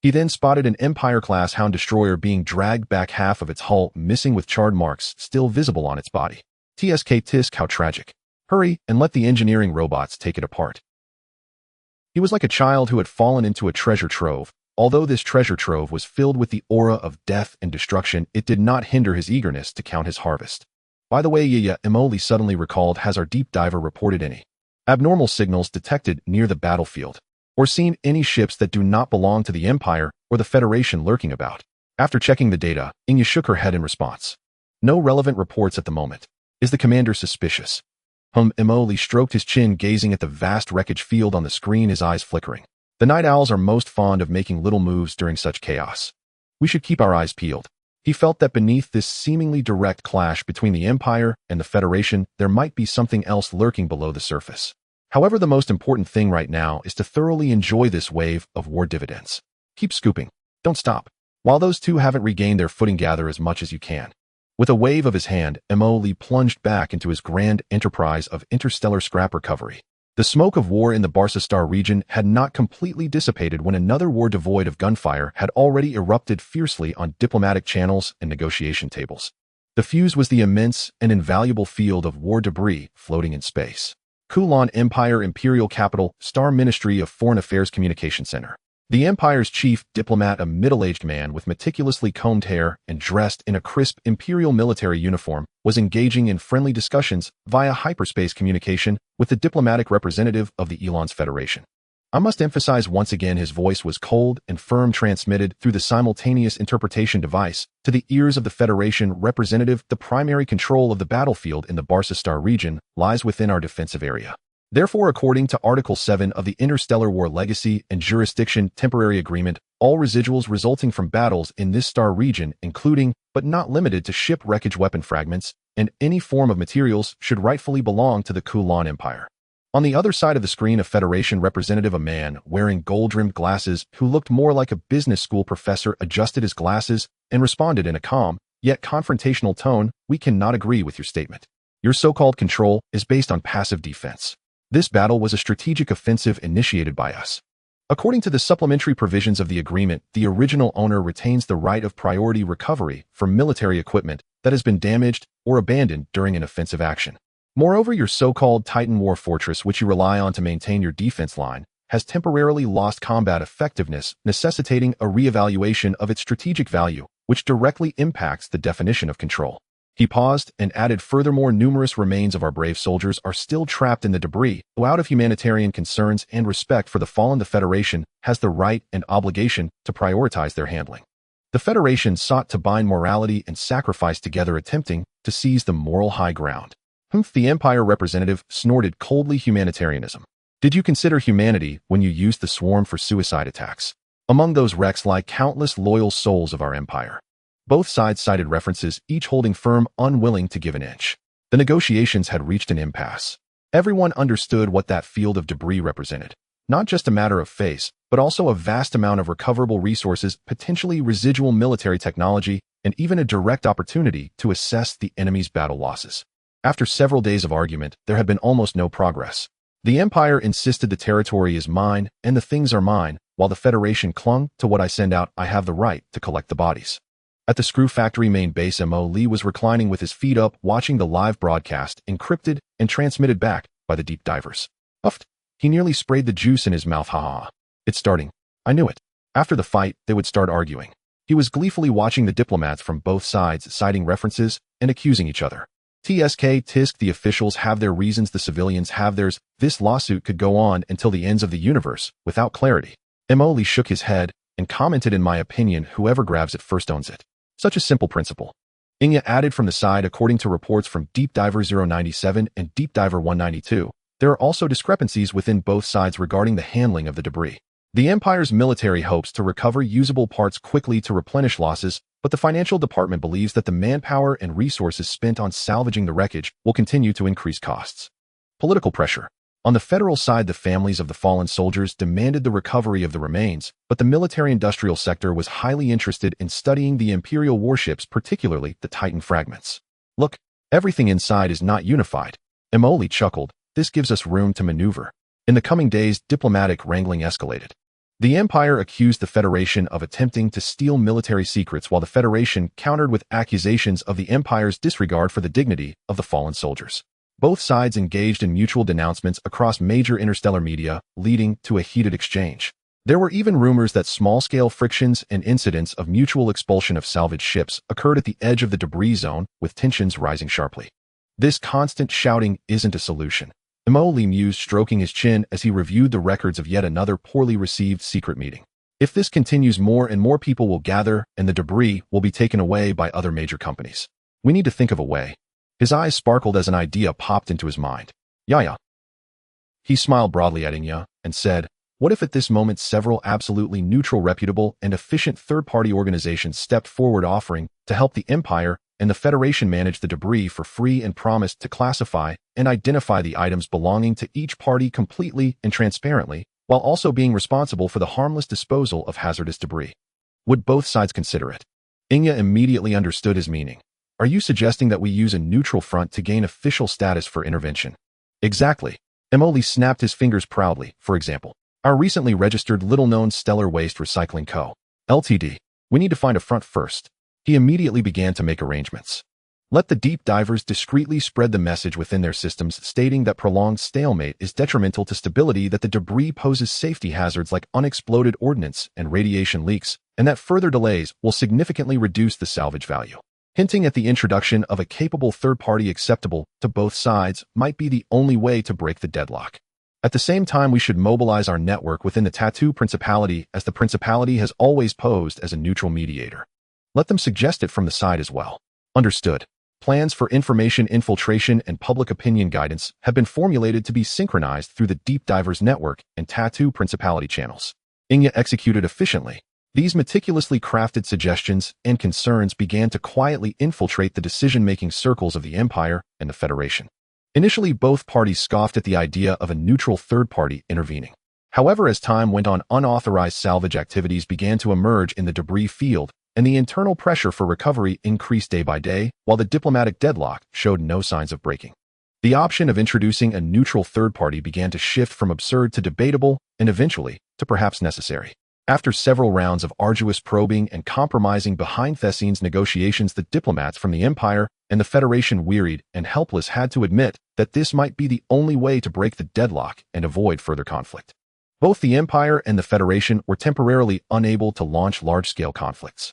Speaker 1: He then spotted an Empire-class Hound destroyer being dragged back, half of its hull missing with charred marks still visible on its body. Tisk, how tragic. Hurry and let the engineering robots take it apart. He was like a child who had fallen into a treasure trove. Although this treasure trove was filled with the aura of death and destruction, it did not hinder his eagerness to count his harvest. By the way, Emoli suddenly recalled, has our deep diver reported any abnormal signals detected near the battlefield, or seen any ships that do not belong to the Empire or the Federation lurking about? After checking the data, Inya shook her head in response. No relevant reports at the moment. Is the commander suspicious? Emoli stroked his chin, gazing at the vast wreckage field on the screen, his eyes flickering. The night owls are most fond of making little moves during such chaos. We should keep our eyes peeled. He felt that beneath this seemingly direct clash between the Empire and the Federation, there might be something else lurking below the surface. However, the most important thing right now is to thoroughly enjoy this wave of war dividends. Keep scooping. Don't stop. While those two haven't regained their footing, gather as much as you can. With a wave of his hand, Lee plunged back into his grand enterprise of interstellar scrap recovery. The smoke of war in the Barca Star region had not completely dissipated when another war devoid of gunfire had already erupted fiercely on diplomatic channels and negotiation tables. The fuse was the immense and invaluable field of war debris floating in space. Kulan Empire Imperial Capital, Star Ministry of Foreign Affairs Communication Center. The Empire's chief diplomat, a middle-aged man with meticulously combed hair and dressed in a crisp imperial military uniform, was engaging in friendly discussions via hyperspace communication with the diplomatic representative of the Elon's Federation. I must emphasize once again, his voice was cold and firm, transmitted through the simultaneous interpretation device to the ears of the Federation representative. The primary control of the battlefield in the Barca Star region lies within our defensive area. Therefore, according to Article 7 of the Interstellar War Legacy and Jurisdiction Temporary Agreement, all residuals resulting from battles in this star region, including but not limited to ship wreckage, weapon fragments, and any form of materials, should rightfully belong to the Kulan Empire. On the other side of the screen, a Federation representative, a man wearing gold-rimmed glasses who looked more like a business school professor, adjusted his glasses and responded in a calm, yet confrontational tone, "We cannot agree with your statement. Your so-called control is based on passive defense. This battle was a strategic offensive initiated by us. According to the supplementary provisions of the agreement, the original owner retains the right of priority recovery for military equipment that has been damaged or abandoned during an offensive action. Moreover, your so-called Titan War Fortress, which you rely on to maintain your defense line, has temporarily lost combat effectiveness, necessitating a reevaluation of its strategic value, which directly impacts the definition of control." He paused and added, "Furthermore, numerous remains of our brave soldiers are still trapped in the debris. Out of humanitarian concerns and respect for the fallen, the Federation has the right and obligation to prioritize their handling." The Federation sought to bind morality and sacrifice together, attempting to seize the moral high ground. The Empire representative snorted coldly. "Humanitarianism. Did you consider humanity when you used the swarm for suicide attacks? Among those wrecks lie countless loyal souls of our empire." Both sides cited references, each holding firm, unwilling to give an inch. The negotiations had reached an impasse. Everyone understood what that field of debris represented. Not just a matter of face, but also a vast amount of recoverable resources, potentially residual military technology, and even a direct opportunity to assess the enemy's battle losses. After several days of argument, there had been almost no progress. The Empire insisted the territory is mine and the things are mine, while the Federation clung to "What I send out, I have the right to collect the bodies." At the Screw Factory main base, Lee was reclining with his feet up, watching the live broadcast, encrypted and transmitted back by the deep divers. Puffed. He nearly sprayed the juice in his mouth. "Ha. It's starting. I knew it. After the fight, they would start arguing." He was gleefully watching the diplomats from both sides citing references and accusing each other. Tisk, the officials have their reasons, the civilians have theirs. This lawsuit could go on until the ends of the universe, without clarity. Lee shook his head and commented, "In my opinion, whoever grabs it first owns it. Such a simple principle." Inya added from the side, "According to reports from Deep Diver 097 and Deep Diver 192, there are also discrepancies within both sides regarding the handling of the debris. The Empire's military hopes to recover usable parts quickly to replenish losses, but the financial department believes that the manpower and resources spent on salvaging the wreckage will continue to increase costs." Political pressure. On the federal side, the families of the fallen soldiers demanded the recovery of the remains, but the military-industrial sector was highly interested in studying the Imperial warships, particularly the Titan fragments. "Look, everything inside is not unified." Lee chuckled. "This gives us room to maneuver." In the coming days, diplomatic wrangling escalated. The Empire accused the Federation of attempting to steal military secrets, while the Federation countered with accusations of the Empire's disregard for the dignity of the fallen soldiers. Both sides engaged in mutual denouncements across major interstellar media, leading to a heated exchange. There were even rumors that small-scale frictions and incidents of mutual expulsion of salvaged ships occurred at the edge of the debris zone, with tensions rising sharply. "This constant shouting isn't a solution," Lee mused, stroking his chin as he reviewed the records of yet another poorly received secret meeting. "If this continues, more and more people will gather, and the debris will be taken away by other major companies. We need to think of a way." His eyes sparkled as an idea popped into his mind. "Yeah." He smiled broadly at Inya and said, What if at this moment several absolutely neutral, reputable, and efficient third-party organizations stepped forward offering to help the Empire and the Federation manage the debris for free and promised to classify and identify the items belonging to each party completely and transparently, while also being responsible for the harmless disposal of hazardous debris? Would both sides consider it? Inya immediately understood his meaning. Are you suggesting that we use a neutral front to gain official status for intervention? Exactly. Emoli snapped his fingers proudly. For example, our recently registered little-known Stellar Waste Recycling Co. Ltd. We need to find a front first. He immediately began to make arrangements. Let the deep divers discreetly spread the message within their systems stating that prolonged stalemate is detrimental to stability, that the debris poses safety hazards like unexploded ordnance and radiation leaks, and that further delays will significantly reduce the salvage value. Hinting at the introduction of a capable third party acceptable to both sides might be the only way to break the deadlock. At the same time, we should mobilize our network within the Tattoo Principality, as the Principality has always posed as a neutral mediator. Let them suggest it from the side as well. Understood. Plans for information infiltration and public opinion guidance have been formulated to be synchronized through the Deep Divers Network and Tattoo Principality channels. Inya executed efficiently. These meticulously crafted suggestions and concerns began to quietly infiltrate the decision-making circles of the Empire and the Federation. Initially, both parties scoffed at the idea of a neutral third party intervening. However, as time went on, unauthorized salvage activities began to emerge in the debris field, and the internal pressure for recovery increased day by day, while the diplomatic deadlock showed no signs of breaking. The option of introducing a neutral third party began to shift from absurd to debatable, and eventually, to perhaps necessary. After several rounds of arduous probing and compromising behind-the-scenes negotiations, the diplomats from the Empire and the Federation, wearied and helpless, had to admit that this might be the only way to break the deadlock and avoid further conflict. Both the Empire and the Federation were temporarily unable to launch large-scale conflicts.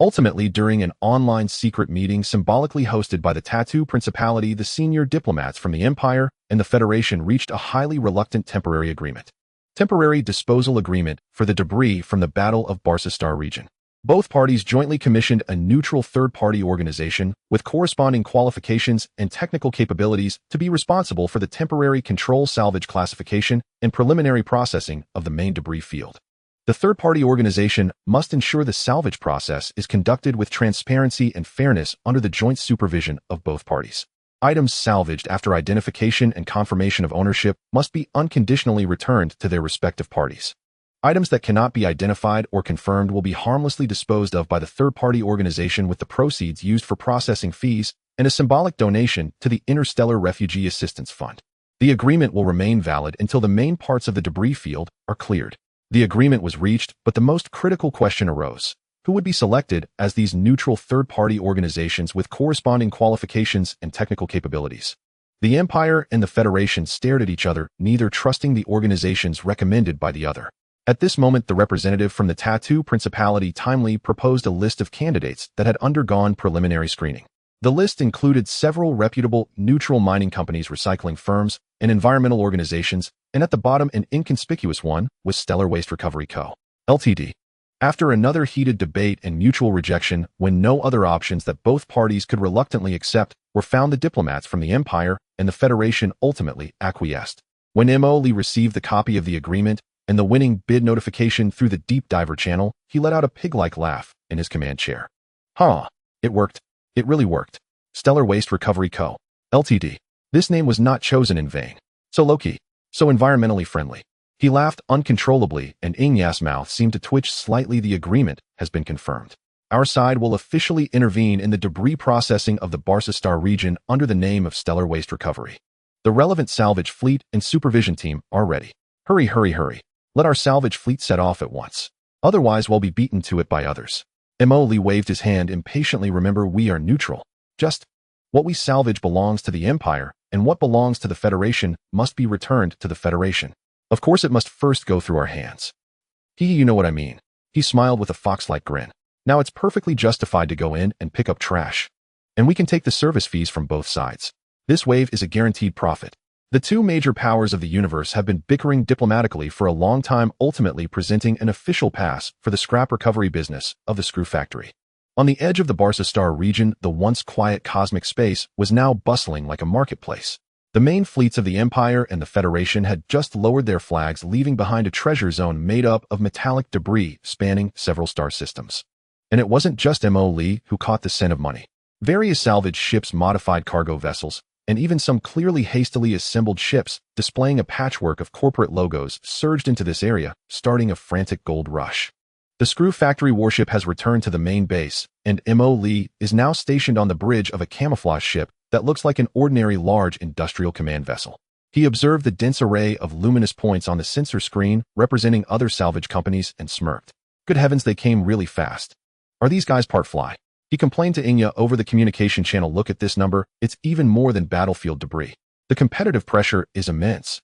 Speaker 1: Ultimately, during an online secret meeting symbolically hosted by the Tattoo Principality, the senior diplomats from the Empire and the Federation reached a highly reluctant temporary disposal agreement for the debris from the Battle of Barsastar region. Both parties jointly commissioned a neutral third-party organization with corresponding qualifications and technical capabilities to be responsible for the temporary control, salvage, classification, and preliminary processing of the main debris field. The third-party organization must ensure the salvage process is conducted with transparency and fairness under the joint supervision of both parties. Items salvaged after identification and confirmation of ownership must be unconditionally returned to their respective parties. Items that cannot be identified or confirmed will be harmlessly disposed of by the third-party organization, with the proceeds used for processing fees and a symbolic donation to the Interstellar Refugee Assistance Fund. The agreement will remain valid until the main parts of the debris field are cleared. The agreement was reached, but the most critical question arose. Who would be selected as these neutral third-party organizations with corresponding qualifications and technical capabilities? The Empire and the Federation stared at each other, neither trusting the organizations recommended by the other. At this moment, the representative from the Tattoo Principality timely proposed a list of candidates that had undergone preliminary screening. The list included several reputable, neutral mining companies, recycling firms, and environmental organizations, and at the bottom, an inconspicuous one was Stellar Waste Recovery Co. Ltd. After another heated debate and mutual rejection, when no other options that both parties could reluctantly accept were found, the diplomats from the Empire and the Federation ultimately acquiesced. When Emoli received the copy of the agreement and the winning bid notification through the Deep Diver channel, he let out a pig-like laugh in his command chair. It worked. It really worked. Stellar Waste Recovery Co. Ltd. This name was not chosen in vain. So low-key, so environmentally friendly. He laughed uncontrollably, and Inya's mouth seemed to twitch slightly. The agreement has been confirmed. Our side will officially intervene in the debris processing of the Barsastar region under the name of Stellar Waste Recovery. The relevant salvage fleet and supervision team are ready. Hurry, hurry, hurry. Let our salvage fleet set off at once. Otherwise, we'll be beaten to it by others. Emoli waved his hand impatiently. Remember, we are neutral. Just what we salvage belongs to the Empire, and what belongs to the Federation must be returned to the Federation. Of course, it must first go through our hands. You know what I mean. He smiled with a fox-like grin. Now it's perfectly justified to go in and pick up trash. And we can take the service fees from both sides. This wave is a guaranteed profit. The two major powers of the universe have been bickering diplomatically for a long time, ultimately presenting an official pass for the scrap recovery business of the Screw Factory. On the edge of the Barsastar region, the once quiet cosmic space was now bustling like a marketplace. The main fleets of the Empire and the Federation had just lowered their flags, leaving behind a treasure zone made up of metallic debris spanning several star systems. And it wasn't just M.O. Lee who caught the scent of money. Various salvage ships, modified cargo vessels, and even some clearly hastily assembled ships displaying a patchwork of corporate logos surged into this area, starting a frantic gold rush. The Screw Factory warship has returned to the main base, and M.O. Lee is now stationed on the bridge of a camouflage ship that looks like an ordinary large industrial command vessel. He observed the dense array of luminous points on the sensor screen representing other salvage companies and smirked. Good heavens, they came really fast. Are these guys part fly? He complained to Inya over the communication channel. Look at this number, it's even more than battlefield debris. The competitive pressure is immense.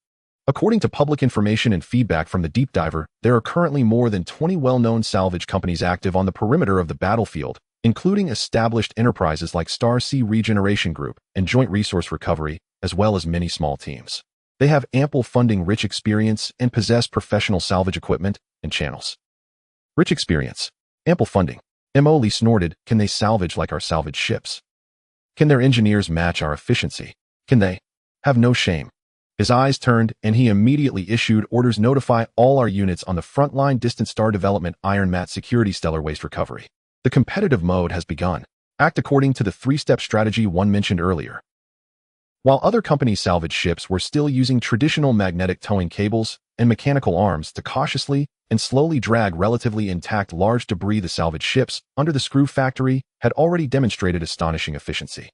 Speaker 1: According to public information and feedback from the deep diver, there are currently more than 20 well-known salvage companies active on the perimeter of the battlefield, including established enterprises like Star Sea Regeneration Group and Joint Resource Recovery, as well as many small teams. They have ample funding, rich experience, and possess professional salvage equipment and channels. Rich experience, ample funding. M.O. Lee snorted. Can they salvage like our salvage ships? Can their engineers match our efficiency? Can they? Have no shame. His eyes turned, and he immediately issued orders: notify all our units on the front line, distant star development, iron mat security, stellar waste recovery. The competitive mode has begun. Act according to the three-step strategy one mentioned earlier. While other companies' salvage ships were still using traditional magnetic towing cables and mechanical arms to cautiously and slowly drag relatively intact large debris, the salvage ships under the Screw Factory had already demonstrated astonishing efficiency.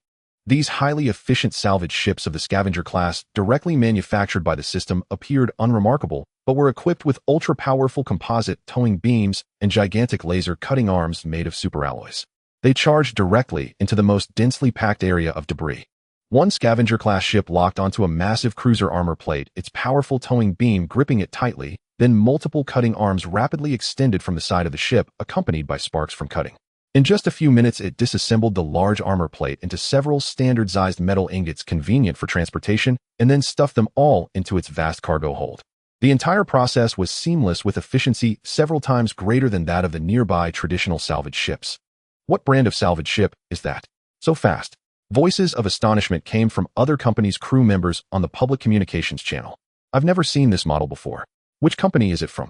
Speaker 1: These highly efficient salvage ships of the Scavenger class, directly manufactured by the system, appeared unremarkable, but were equipped with ultra-powerful composite towing beams and gigantic laser cutting arms made of superalloys. They charged directly into the most densely packed area of debris. One Scavenger-class ship locked onto a massive cruiser armor plate, its powerful towing beam gripping it tightly, then multiple cutting arms rapidly extended from the side of the ship, accompanied by sparks from cutting. In just a few minutes, it disassembled the large armor plate into several standard-sized metal ingots convenient for transportation, and then stuffed them all into its vast cargo hold. The entire process was seamless, with efficiency several times greater than that of the nearby traditional salvage ships. What brand of salvage ship is that? So fast. Voices of astonishment came from other companies' crew members on the public communications channel. I've never seen this model before. Which company is it from?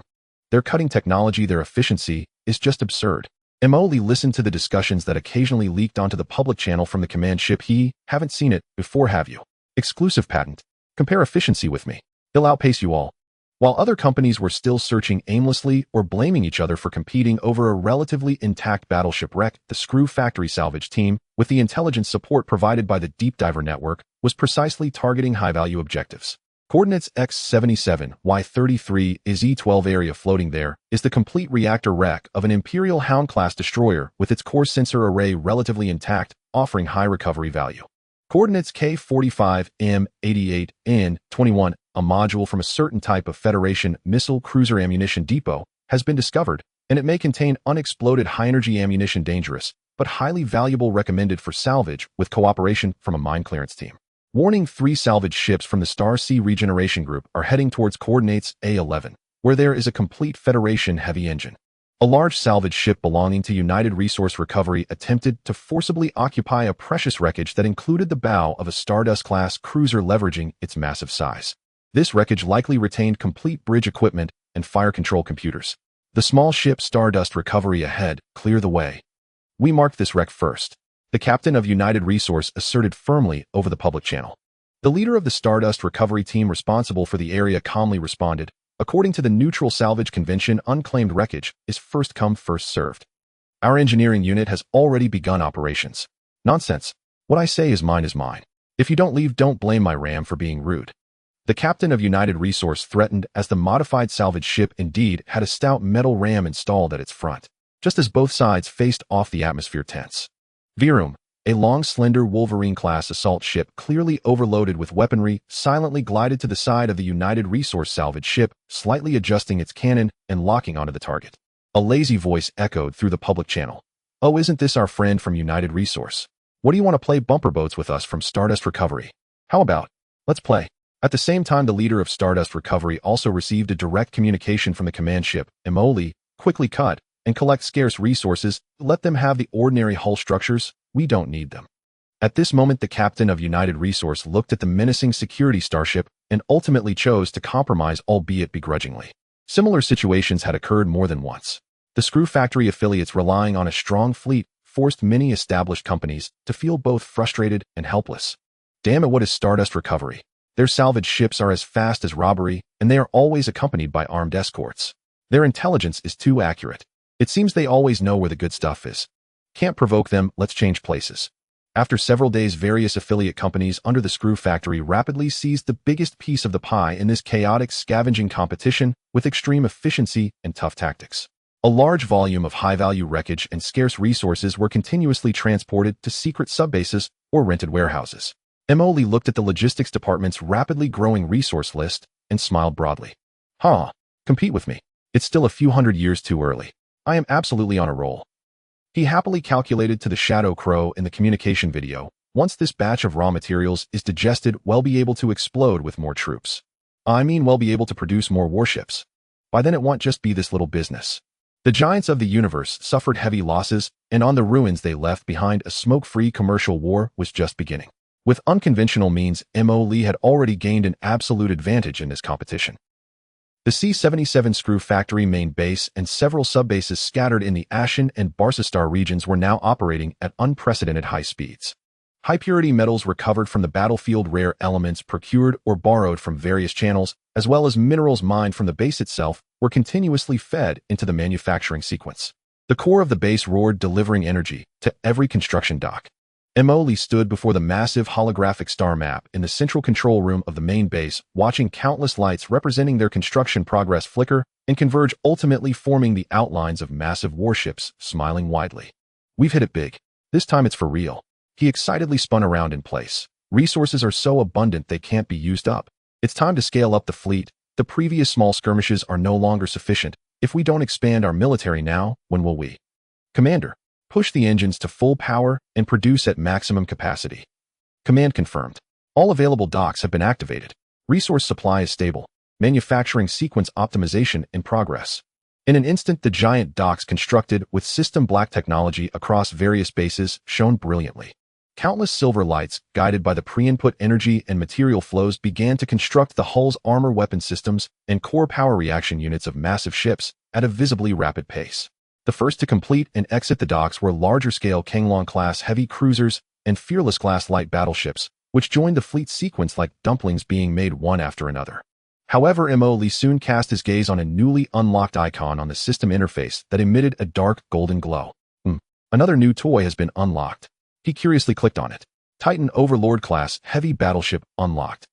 Speaker 1: Their cutting technology, their efficiency, is just absurd. M.O. Lee listened to the discussions that occasionally leaked onto the public channel from the command ship. Haven't seen it before, have you? Exclusive patent. Compare efficiency with me. He'll outpace you all. While other companies were still searching aimlessly or blaming each other for competing over a relatively intact battleship wreck, the Screw Factory salvage team, with the intelligence support provided by the Deep Diver Network, was precisely targeting high-value objectives. Coordinates X77, Y33 is E12 area. Floating there is the complete reactor wreck of an Imperial Hound-class destroyer with its core sensor array relatively intact, offering high recovery value. Coordinates K45, M88, N21, a module from a certain type of Federation missile cruiser ammunition depot, has been discovered, and it may contain unexploded high-energy ammunition, dangerous, but highly valuable, recommended for salvage with cooperation from a mine clearance team. Warning: 3 salvage ships from the Star Sea Regeneration Group are heading towards coordinates A11, where there is a complete Federation heavy engine. A large salvage ship belonging to United Resource Recovery attempted to forcibly occupy a precious wreckage that included the bow of a Stardust-class cruiser, leveraging its massive size. This wreckage likely retained complete bridge equipment and fire control computers. The small ship Stardust Recovery ahead, clear the way. We marked this wreck first, the captain of United Resource asserted firmly over the public channel. The leader of the Stardust Recovery team responsible for the area calmly responded, according to the neutral salvage convention, unclaimed wreckage is first come, first served. Our engineering unit has already begun operations. Nonsense. What I say is mine is mine. If you don't leave, don't blame my ram for being rude. The captain of United Resource threatened, as the modified salvage ship indeed had a stout metal ram installed at its front, just as both sides faced off. The atmosphere tense. Virum, a long, slender Wolverine-class assault ship clearly overloaded with weaponry, silently glided to the side of the United Resource salvage ship, slightly adjusting its cannon and locking onto the target. A lazy voice echoed through the public channel. Oh, isn't this our friend from United Resource? What do you want to play bumper boats with us from Stardust Recovery? How about, let's play? At the same time, the leader of Stardust Recovery also received a direct communication from the command ship. M.O. Lee, quickly cut and collect scarce resources. Let them have the ordinary hull structures. We don't need them. At this moment, the captain of United Resource looked at the menacing security starship and ultimately chose to compromise, albeit begrudgingly. Similar situations had occurred more than once. The screw factory affiliates, relying on a strong fleet, forced many established companies to feel both frustrated and helpless. Damn it, what is Stardust Recovery? Their salvage ships are as fast as robbery, and they are always accompanied by armed escorts. Their intelligence is too accurate. It seems they always know where the good stuff is. Can't provoke them, let's change places. After several days, various affiliate companies under the screw factory rapidly seized the biggest piece of the pie in this chaotic scavenging competition with extreme efficiency and tough tactics. A large volume of high-value wreckage and scarce resources were continuously transported to secret subbases or rented warehouses. Emily looked at the logistics department's rapidly growing resource list and smiled broadly. Compete with me. It's still a few hundred years too early. I am absolutely on a roll. He happily calculated to the Shadow Crow in the communication video. Once this batch of raw materials is digested, we'll be able to explode with more troops. We'll be able to produce more warships. By then it won't just be this little business. The giants of the universe suffered heavy losses, and on the ruins they left behind, a smoke-free commercial war was just beginning. With unconventional means, Mo Lee had already gained an absolute advantage in this competition. The C-77 Screw Factory main base and several subbases scattered in the Ashen and Barsastar regions were now operating at unprecedented high speeds. High-purity metals recovered from the battlefield, rare elements procured or borrowed from various channels, as well as minerals mined from the base itself, were continuously fed into the manufacturing sequence. The core of the base roared, delivering energy to every construction dock. Emily stood before the massive holographic star map in the central control room of the main base, watching countless lights representing their construction progress flicker and converge, ultimately forming the outlines of massive warships, smiling widely. We've hit it big. This time it's for real. He excitedly spun around in place. Resources are so abundant they can't be used up. It's time to scale up the fleet. The previous small skirmishes are no longer sufficient. If we don't expand our military now, when will we? Commander, push the engines to full power and produce at maximum capacity. Command confirmed. All available docks have been activated. Resource supply is stable. Manufacturing sequence optimization in progress. In an instant, the giant docks constructed with System Black technology across various bases shone brilliantly. Countless silver lights, guided by the pre-input energy and material flows, began to construct the hull's armor, weapon systems, and core power reaction units of massive ships at a visibly rapid pace. The first to complete and exit the docks were larger-scale Kanglong-class heavy cruisers and Fearless-class light battleships, which joined the fleet sequence like dumplings being made one after another. However, Mo Lee soon cast his gaze on a newly unlocked icon on the system interface that emitted a dark golden glow. Another new toy has been unlocked. He curiously clicked on it. Titan Overlord-class heavy battleship unlocked.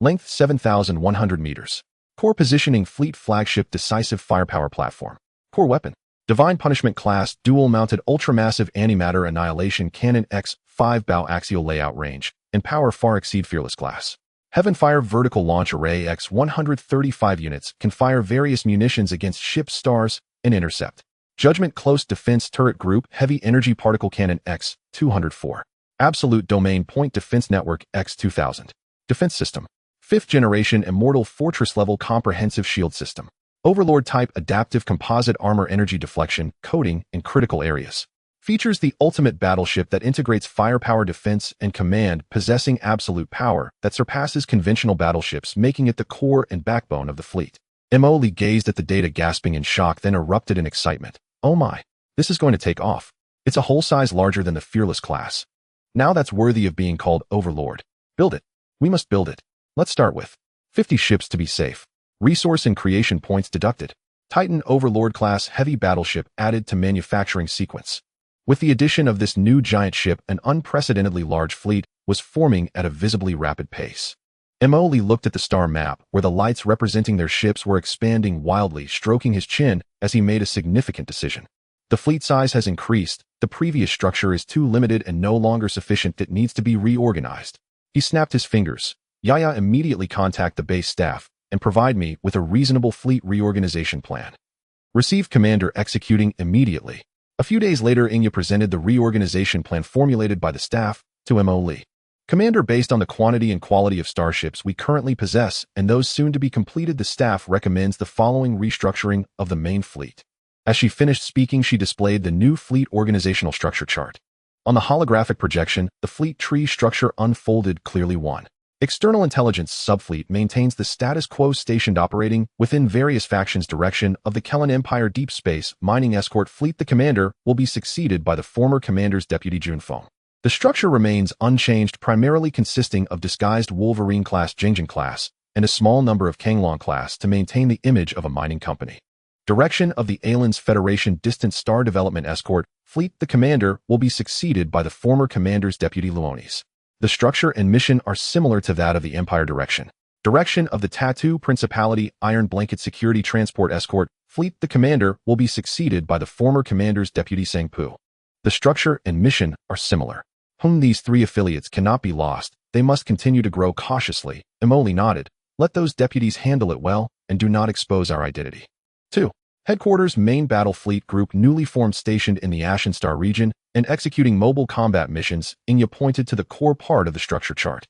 Speaker 1: Length 7,100 meters. Core positioning, fleet flagship, decisive firepower platform. Core weapon. Divine Punishment class, dual-mounted ultramassive antimatter annihilation cannon X, 5-bow axial layout range, and power far exceed Fearless class. Heavenfire vertical launch array X, 135 units, can fire various munitions against ships, stars, and intercept. Judgment close defense turret group, heavy energy particle cannon X, 204. Absolute domain point defense network X, 2000. Defense system. 5th generation immortal fortress level comprehensive shield system. Overlord type adaptive composite armor, energy deflection, coating, in critical areas. Features the ultimate battleship that integrates firepower, defense, and command, possessing absolute power that surpasses conventional battleships, making it the core and backbone of the fleet. Emily gazed at the data, gasping in shock, then erupted in excitement. Oh my, this is going to take off. It's a whole size larger than the Fearless class. Now that's worthy of being called Overlord. Build it. We must build it. Let's start with 50 ships to be safe. Resource and creation points deducted. Titan Overlord class heavy battleship added to manufacturing sequence. With the addition of this new giant ship, an unprecedentedly large fleet was forming at a visibly rapid pace. Emily looked at the star map, where the lights representing their ships were expanding wildly, stroking his chin as he made a significant decision. The fleet size has increased. The previous structure is too limited and no longer sufficient. It needs to be reorganized. He snapped his fingers. Yaya, immediately contact the base staff and provide me with a reasonable fleet reorganization plan. Received, Commander. Executing immediately. A few days later, Inya presented the reorganization plan formulated by the staff to Emily. Commander, based on the quantity and quality of starships we currently possess and those soon to be completed, the staff recommends the following restructuring of the main fleet. As she finished speaking, she displayed the new fleet organizational structure chart. On the holographic projection, the fleet tree structure unfolded clearly. 1. External intelligence subfleet maintains the status quo, stationed operating within various factions. Direction of the Kellan Empire deep space mining escort fleet. The commander will be succeeded by the former commander's deputy Junfeng. The structure remains unchanged, primarily consisting of disguised Wolverine-class, Jingjing-class, and a small number of Kanglong-class to maintain the image of a mining company. Direction of the Aelan's Federation Distant Star Development Escort Fleet. The commander will be succeeded by the former commander's deputy Luonis. The structure and mission are similar to that of the Empire. Direction of the Tattoo Principality Iron Blanket Security Transport Escort Fleet. The commander will be succeeded by the former commander's deputy Sangpu. The structure and mission are similar. These three affiliates cannot be lost. They must continue to grow cautiously. Emoli nodded. Let those deputies handle it well, and do not expose our identity. 2. Headquarters Main Battle Fleet Group newly formed, stationed in the Ashen Star region and executing mobile combat missions. Inya pointed to the core part of the structure chart.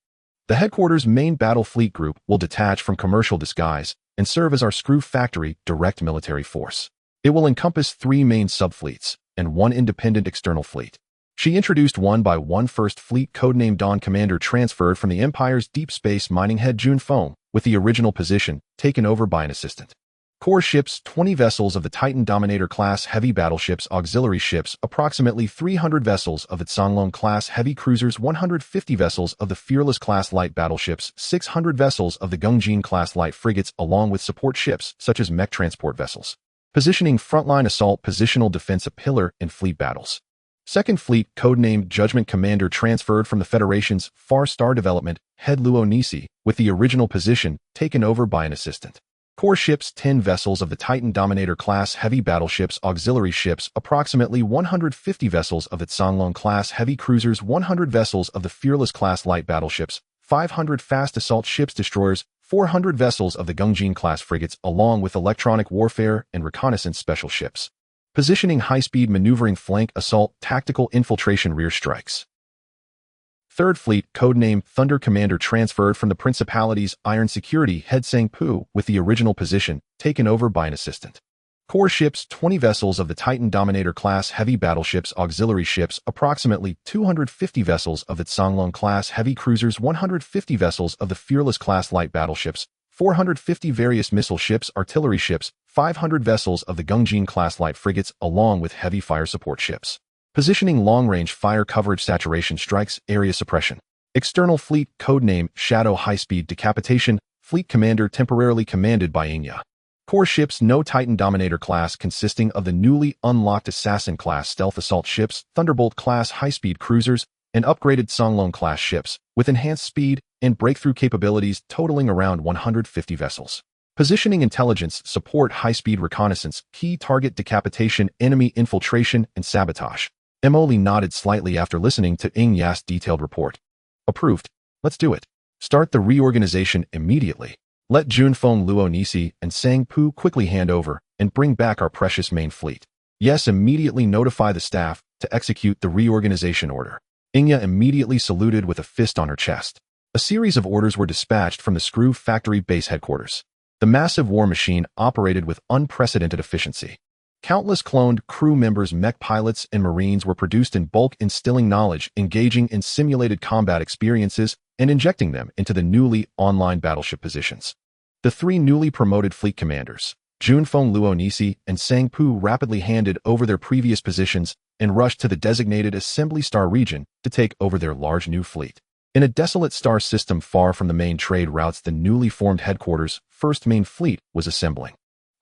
Speaker 1: The Headquarters Main Battle Fleet Group will detach from commercial disguise and serve as our Screw Factory direct military force. It will encompass 3 main subfleets and 1 independent external fleet. She introduced 1 by 1 First Fleet, codenamed Dawn, commander transferred from the Empire's deep space mining head Junfeng, with the original position taken over by an assistant. Core ships, 20 vessels of the Titan Dominator class heavy battleships, auxiliary ships, approximately 300 vessels of the Songlong class heavy cruisers, 150 vessels of the Fearless class light battleships, 600 vessels of the Gungjin class light frigates, along with support ships such as mech transport vessels. Positioning frontline assault, positional defense, a pillar in fleet battles. Second Fleet, codenamed Judgment, commander transferred from the Federation's Far Star Development head Luo Nisi, with the original position taken over by an assistant. Core ships, 10 vessels of the Titan Dominator class heavy battleships, auxiliary ships, approximately 150 vessels of the Songlong class heavy cruisers, 100 vessels of the Fearless class light battleships, 500 fast assault ships, destroyers, 400 vessels of the Gungjin class frigates, along with electronic warfare and reconnaissance special ships. Positioning high-speed maneuvering flank assault, tactical infiltration, rear strikes. Third Fleet, codenamed Thunder, commander transferred from the Principality's Iron Security head Sangpu, with the original position taken over by an assistant. Core ships, 20 vessels of the Titan Dominator class heavy battleships, auxiliary ships, approximately 250 vessels of the Songlong class heavy cruisers, 150 vessels of the Fearless class light battleships, 450 various missile ships, artillery ships, 500 vessels of the Gungjin class light frigates, along with heavy fire support ships. Positioning long-range fire coverage, saturation strikes, area suppression. External Fleet, codename Shadow, high-speed decapitation, fleet commander temporarily commanded by Inya. Core ships, no Titan Dominator class, consisting of the newly unlocked Assassin class stealth assault ships, Thunderbolt class high-speed cruisers, and upgraded Songlong class ships, with enhanced speed and breakthrough capabilities, totaling around 150 vessels. Positioning intelligence, support, high-speed reconnaissance, key target decapitation, enemy infiltration, and sabotage. Emoli nodded slightly after listening to Ingya's detailed report. Approved. Let's do it. Start the reorganization immediately. Let Junfeng, Luo Nisi, and Sangpu quickly hand over and bring back our precious main fleet. Yes, immediately notify the staff to execute the reorganization order. Inya immediately saluted with a fist on her chest. A series of orders were dispatched from the Screw Factory base headquarters. The massive war machine operated with unprecedented efficiency. Countless cloned crew members, mech pilots, and marines were produced in bulk, instilling knowledge, engaging in simulated combat experiences, and injecting them into the newly online battleship positions. The 3 newly promoted fleet commanders, Junfeng, Luo Nisi, and Sangpu, rapidly handed over their previous positions and rushed to the designated Assembly Star region to take over their large new fleet. In a desolate star system far from the main trade routes, the newly formed headquarters, First Main Fleet, was assembling.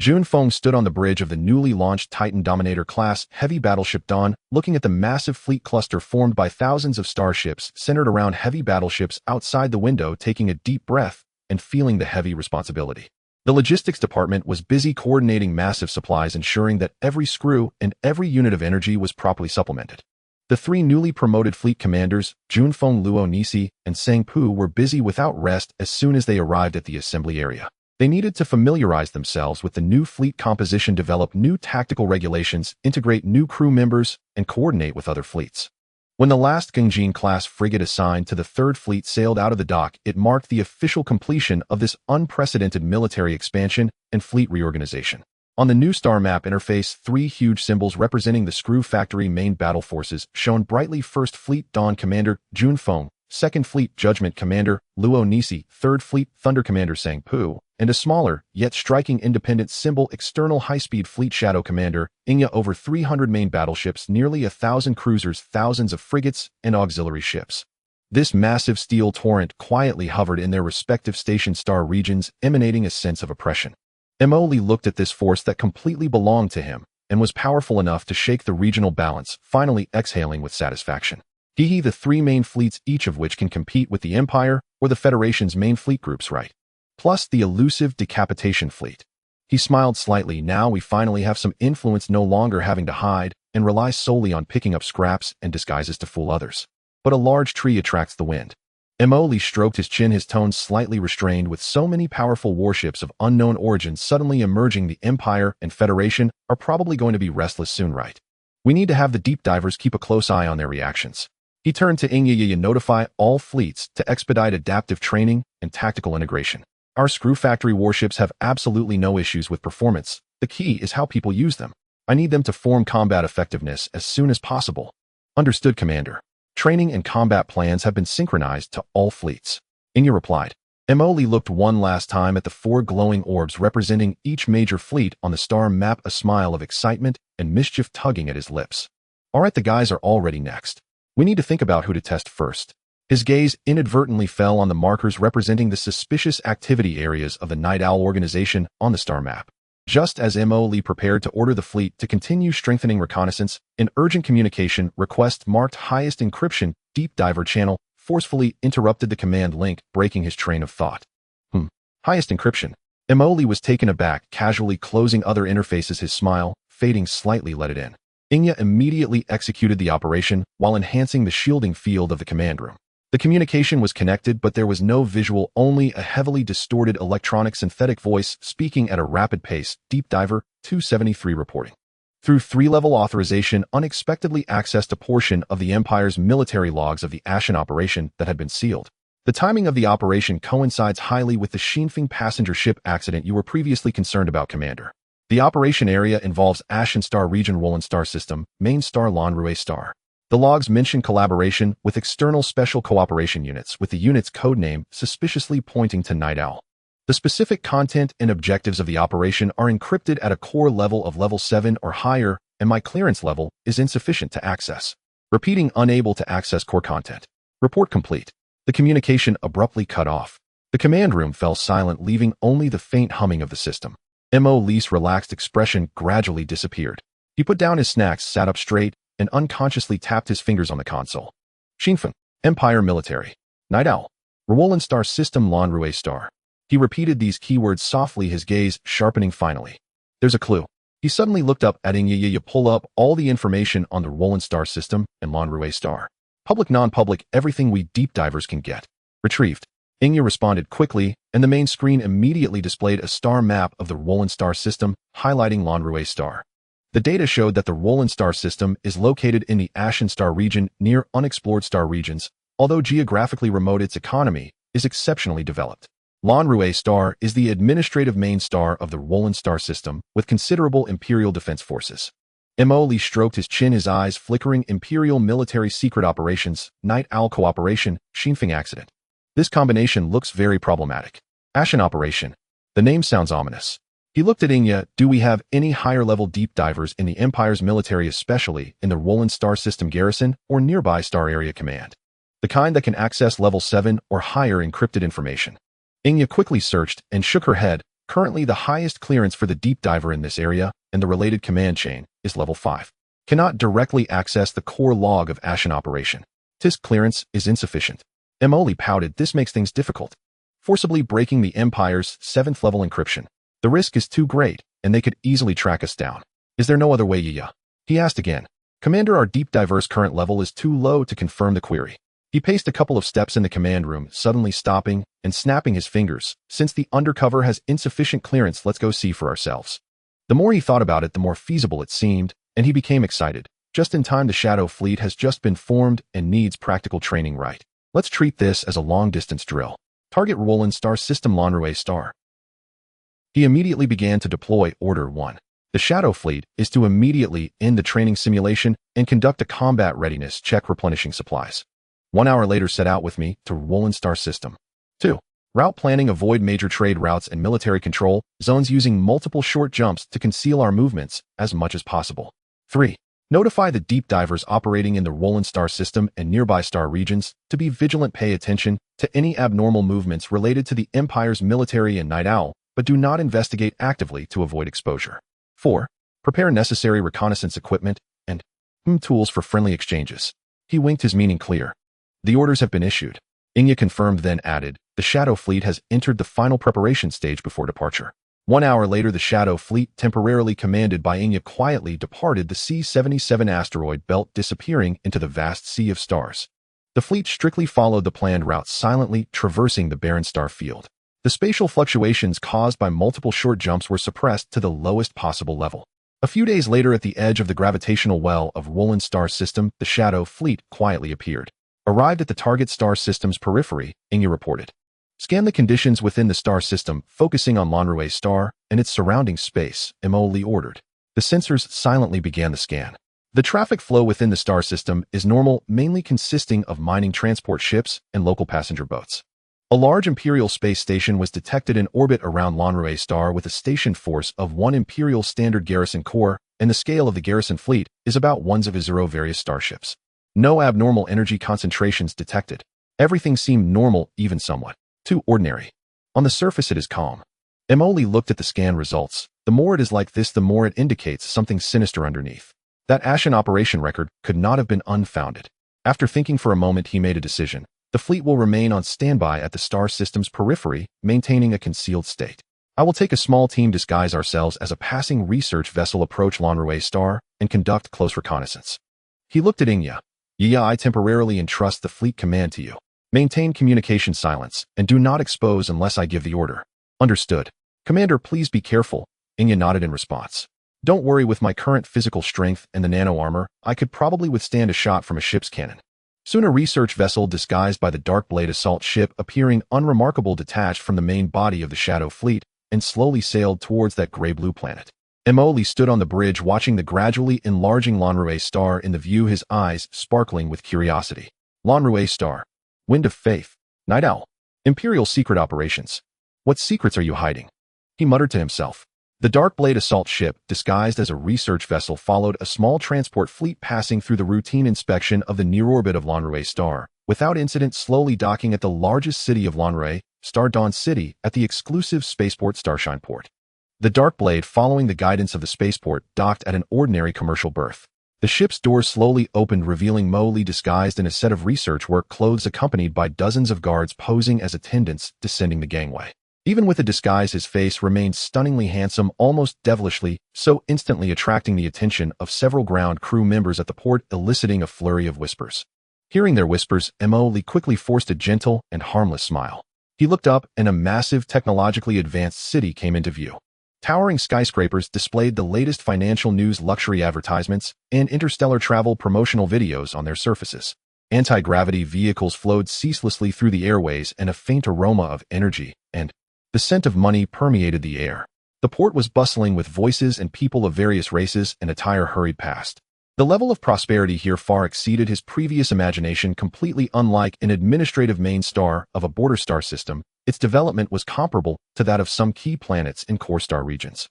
Speaker 1: Junfeng stood on the bridge of the newly launched Titan Dominator class heavy battleship Dawn, looking at the massive fleet cluster formed by thousands of starships centered around heavy battleships outside the window, taking a deep breath and feeling the heavy responsibility. The logistics department was busy coordinating massive supplies, ensuring that every screw and every unit of energy was properly supplemented. The 3 newly promoted fleet commanders, Junfeng, Luo Nisi, and Sangpu, were busy without rest as soon as they arrived at the assembly area. They needed to familiarize themselves with the new fleet composition, develop new tactical regulations, integrate new crew members, and coordinate with other fleets. When the last Gungjin-class frigate assigned to the 3rd Fleet sailed out of the dock, it marked the official completion of this unprecedented military expansion and fleet reorganization. On the new star map interface, 3 huge symbols representing the Screw Factory main battle forces shown brightly: 1st Fleet Dawn Commander Jun Feng, 2nd Fleet Judgment Commander Luo Nisi, 3rd Fleet Thunder Commander Sang Pu, and a smaller, yet striking independent symbol: External High-Speed Fleet Shadow Commander Inya. Over 300 main battleships, nearly 1,000 cruisers, thousands of frigates, and auxiliary ships. This massive steel torrent quietly hovered in their respective station star regions, emanating a sense of oppression. Emily looked at this force that completely belonged to him and was powerful enough to shake the regional balance, finally exhaling with satisfaction. The 3 main fleets, each of which can compete with the Empire or the Federation's main fleet groups, right? Plus the elusive Decapitation fleet. He smiled slightly. Now we finally have some influence, no longer having to hide and rely solely on picking up scraps and disguises to fool others. But a large tree attracts the wind. Emily stroked his chin, his tones slightly restrained. With so many powerful warships of unknown origin suddenly emerging, the Empire and Federation are probably going to be restless soon, right? We need to have the deep divers keep a close eye on their reactions. He turned to Inya. Notify all fleets to expedite adaptive training and tactical integration. Our Screw Factory warships have absolutely no issues with performance. The key is how people use them. I need them to form combat effectiveness as soon as possible. Understood, Commander. Training and combat plans have been synchronized to all fleets. Inya replied. Emily looked one last time at the 4 glowing orbs representing each major fleet on the star map, a smile of excitement and mischief tugging at his lips. Alright, the guys are already next. We need to think about who to test first. His gaze inadvertently fell on the markers representing the suspicious activity areas of the Night Owl organization on the star map. Just as Emily prepared to order the fleet to continue strengthening reconnaissance, an urgent communication request marked highest encryption deep diver channel forcefully interrupted the command link, breaking his train of thought. Highest encryption. Emily was taken aback, casually closing other interfaces. His smile, fading slightly, let it in. Inya immediately executed the operation while enhancing the shielding field of the command room. The communication was connected, but there was no visual, only a heavily distorted electronic synthetic voice speaking at a rapid pace. Deep Diver 273 reporting. Through 3-level authorization, unexpectedly accessed a portion of the Empire's military logs of the Ashen operation that had been sealed. The timing of the operation coincides highly with the Shinfeng passenger ship accident you were previously concerned about, Commander. The operation area involves Ashen Star Region, Roland Star System, Main Star, Lanrue Star. The logs mention collaboration with external special cooperation units, with the unit's codename suspiciously pointing to Night Owl. The specific content and objectives of the operation are encrypted at a core level of level 7 or higher, and my clearance level is insufficient to access. Repeating, unable to access core content. Report complete. The communication abruptly cut off. The command room fell silent, leaving only the faint humming of the system. Lee's relaxed expression gradually disappeared. He put down his snacks, sat up straight, and unconsciously tapped his fingers on the console. Shinfeng, Empire Military, Night Owl, Roland Star System, Lanrue Star. He repeated these keywords softly, his gaze sharpening finally. There's a clue. He suddenly looked up at Inya. Pull up all the information on the Roland Star System and Lanrue Star. Public, non-public, everything we deep divers can get. Retrieved. Inya responded quickly, and the main screen immediately displayed a star map of the Roland Star System, highlighting Lanrue Star. The data showed that the Roland Star System is located in the Ashen Star region near unexplored star regions. Although geographically remote, its economy is exceptionally developed. Lanrue Star is the administrative main star of the Roland Star System, with considerable Imperial Defense Forces. Lee stroked his chin, his eyes flickering. Imperial Military Secret Operations, Night Owl Cooperation, Shinfeng Accident. This combination looks very problematic. Ashen Operation. The name sounds ominous. He looked at Inya. Do we have any higher-level deep divers in the Empire's military, especially in the Roland Star System garrison or nearby Star Area Command? The kind that can access level 7 or higher encrypted information. Inya quickly searched and shook her head. Currently, the highest clearance for the deep diver in this area and the related command chain is level 5. Cannot directly access the core log of Ashen Operation. TISC clearance is insufficient. Emily pouted. This makes things difficult. Forcibly breaking the Empire's 7th level encryption. The risk is too great, and they could easily track us down. Is there no other way, Yiya? He asked again. Commander, our deep diver's current level is too low to confirm the query. He paced a couple of steps in the command room, suddenly stopping and snapping his fingers. Since the undercover has insufficient clearance, let's go see for ourselves. The more he thought about it, the more feasible it seemed, and he became excited. Just in time, the Shadow Fleet has just been formed and needs practical training, right? Let's treat this as a long-distance drill. Target Roland Star System, Lanrue Star. He immediately began to deploy Order 1. The Shadow Fleet is to immediately end the training simulation and conduct a combat readiness check replenishing supplies. 1 hour later set out with me to Roland Star System. 2. Route planning, avoid major trade routes and military control zones using multiple short jumps to conceal our movements as much as possible. 3. Notify the deep divers operating in the Roland Star System and nearby star regions to be vigilant, pay attention to any abnormal movements related to the Empire's military and Night Owl, but do not investigate actively to avoid exposure. 4. Prepare necessary reconnaissance equipment and tools for friendly exchanges. He winked, his meaning clear. The orders have been issued. Inya confirmed, then added, the Shadow Fleet has entered the final preparation stage before departure. 1 hour later, the Shadow Fleet, temporarily commanded by Inya, quietly departed the C-77 asteroid belt, disappearing into the vast sea of stars. The fleet strictly followed the planned route, silently traversing the barren star field. The spatial fluctuations caused by multiple short jumps were suppressed to the lowest possible level. A few days later, at the edge of the gravitational well of Roland Star System, the Shadow Fleet quietly appeared. Arrived at the target star system's periphery, Inya reported. Scan the conditions within the star system, focusing on Lanrué star and its surrounding space, Lee ordered. The sensors silently began the scan. The traffic flow within the star system is normal, mainly consisting of mining transport ships and local passenger boats. A large Imperial space station was detected in orbit around Lanrué star with a station force of 1 Imperial Standard Garrison Corps, and the scale of the garrison fleet is about 1/0 various starships. No abnormal energy concentrations detected. Everything seemed normal, even somewhat too ordinary. On the surface it is calm. Lee looked at the scan results. The more it is like this, the more it indicates something sinister underneath. That Ashen operation record could not have been unfounded. After thinking for a moment, he made a decision. The fleet will remain on standby at the star system's periphery, maintaining a concealed state. I will take a small team, disguise ourselves as a passing research vessel, approach Lanrué star, and conduct close reconnaissance. He looked at Inya. Yeah, I temporarily entrust the fleet command to you. Maintain communication silence, and do not expose unless I give the order. Understood. Commander, please be careful. Inya nodded in response. Don't worry, with my current physical strength and the nano armor, I could probably withstand a shot from a ship's cannon. Soon a research vessel disguised by the Dark Blade assault ship, appearing unremarkable, detached from the main body of the Shadow Fleet and slowly sailed towards that gray-blue planet. Lee stood on the bridge, watching the gradually enlarging Lanrué star in the view, his eyes sparkling with curiosity. Lanrué star. Wind of Faith. Night Owl. Imperial secret operations. What secrets are you hiding? He muttered to himself. The Dark Blade assault ship, disguised as a research vessel, followed a small transport fleet passing through the routine inspection of the near orbit of Lanrué star, without incident, slowly docking at the largest city of Lanrué, Star Dawn City, at the exclusive spaceport Starshine Port. The Dark Blade, following the guidance of the spaceport, docked at an ordinary commercial berth. The ship's doors slowly opened, revealing Lee disguised in a set of research work clothes, accompanied by dozens of guards posing as attendants, descending the gangway. Even with the disguise, his face remained stunningly handsome, almost devilishly, so instantly attracting the attention of several ground crew members at the port, eliciting a flurry of whispers. Hearing their whispers, Lee quickly forced a gentle and harmless smile. He looked up, and a massive, technologically advanced city came into view. Towering skyscrapers displayed the latest financial news, luxury advertisements, and interstellar travel promotional videos on their surfaces. Anti-gravity vehicles flowed ceaselessly through the airways, and a faint aroma of energy and the scent of money permeated the air. The port was bustling with voices, and people of various races and attire hurried past. The level of prosperity here far exceeded his previous imagination. Completely unlike an administrative main star of a border star system, its development was comparable to that of some key planets in core star regions.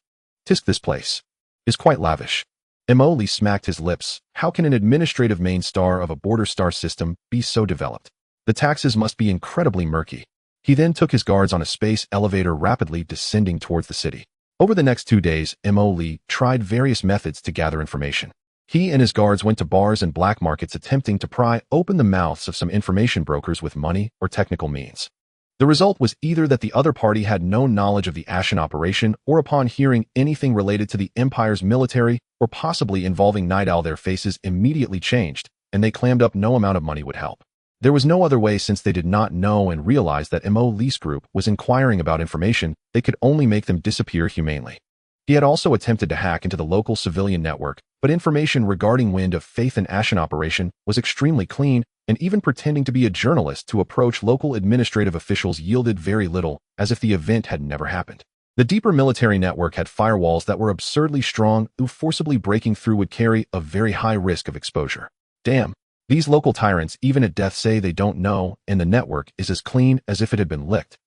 Speaker 1: Tisk, this place is quite lavish. Lee smacked his lips. How can an administrative main star of a border star system be so developed? The taxes must be incredibly murky. He then took his guards on a space elevator, rapidly descending towards the city. Over the next 2 days, Lee tried various methods to gather information. He and his guards went to bars and black markets, attempting to pry open the mouths of some information brokers with money or technical means. The result was either that the other party had no knowledge of the Ashen operation, or upon hearing anything related to the Empire's military, or possibly involving Night Owl, their faces immediately changed, and they clammed up no amount of money would help. There was no other way, since they did not know and realize that Lee's group was inquiring about information they could only make them disappear humanely. He had also attempted to hack into the local civilian network, but information regarding Wind of Faith and Ashen operation was extremely clean, and even pretending to be a journalist to approach local administrative officials yielded very little, as if the event had never happened. The deeper military network had firewalls that were absurdly strong, who forcibly breaking through would carry a very high risk of exposure. Damn, these local tyrants even at death say they don't know, and the network is as clean as if it had been licked.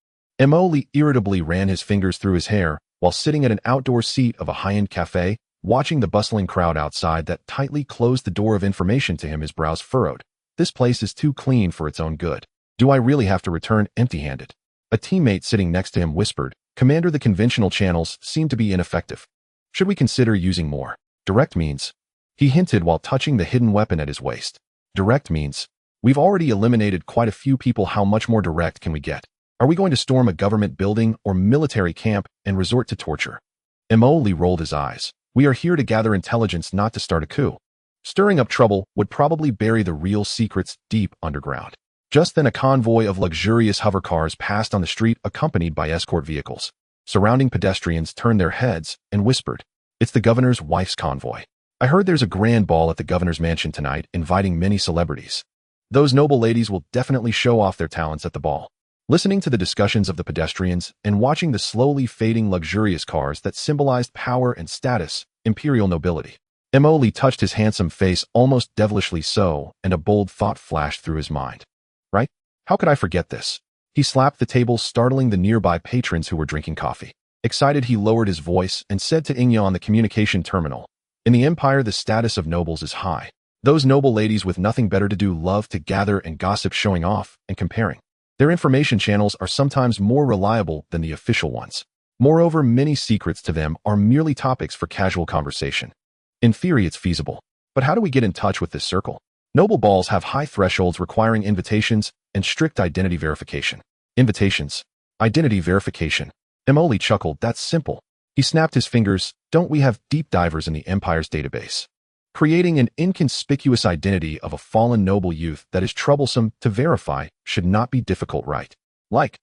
Speaker 1: Lee irritably ran his fingers through his hair while sitting at an outdoor seat of a high-end cafe, watching the bustling crowd outside that tightly closed the door of information to him. His brows furrowed. This place is too clean for its own good. Do I really have to return empty-handed? A teammate sitting next to him whispered, Commander, the conventional channels seem to be ineffective. Should we consider using more direct means? He hinted while touching the hidden weapon at his waist. Direct means? We've already eliminated quite a few people. How much more direct can we get? Are we going to storm a government building or military camp and resort to torture? Lee rolled his eyes. We are here to gather intelligence, not to start a coup. Stirring up trouble would probably bury the real secrets deep underground. Just then a convoy of luxurious hover cars passed on the street accompanied by escort vehicles. Surrounding pedestrians turned their heads and whispered, It's the governor's wife's convoy. I heard there's a grand ball at the governor's mansion tonight, inviting many celebrities. Those noble ladies will definitely show off their talents at the ball. Listening to the discussions of the pedestrians and watching the slowly fading luxurious cars that symbolized power and status, imperial nobility. Lee touched his handsome face almost devilishly so, and a bold thought flashed through his mind. Right? How could I forget this? He slapped the table, startling the nearby patrons who were drinking coffee. Excited, he lowered his voice and said to Inya on the communication terminal, In the Empire, the status of nobles is high. Those noble ladies with nothing better to do love to gather and gossip, showing off and comparing. Their information channels are sometimes more reliable than the official ones. Moreover, many secrets to them are merely topics for casual conversation. In theory, it's feasible. But how do we get in touch with this circle? Noble balls have high thresholds requiring invitations and strict identity verification. Invitations. Identity verification. Lee chuckled. That's simple. He snapped his fingers. Don't we have deep divers in the Empire's database? Creating an inconspicuous identity of a fallen noble youth that is troublesome to verify should not be difficult, right? Like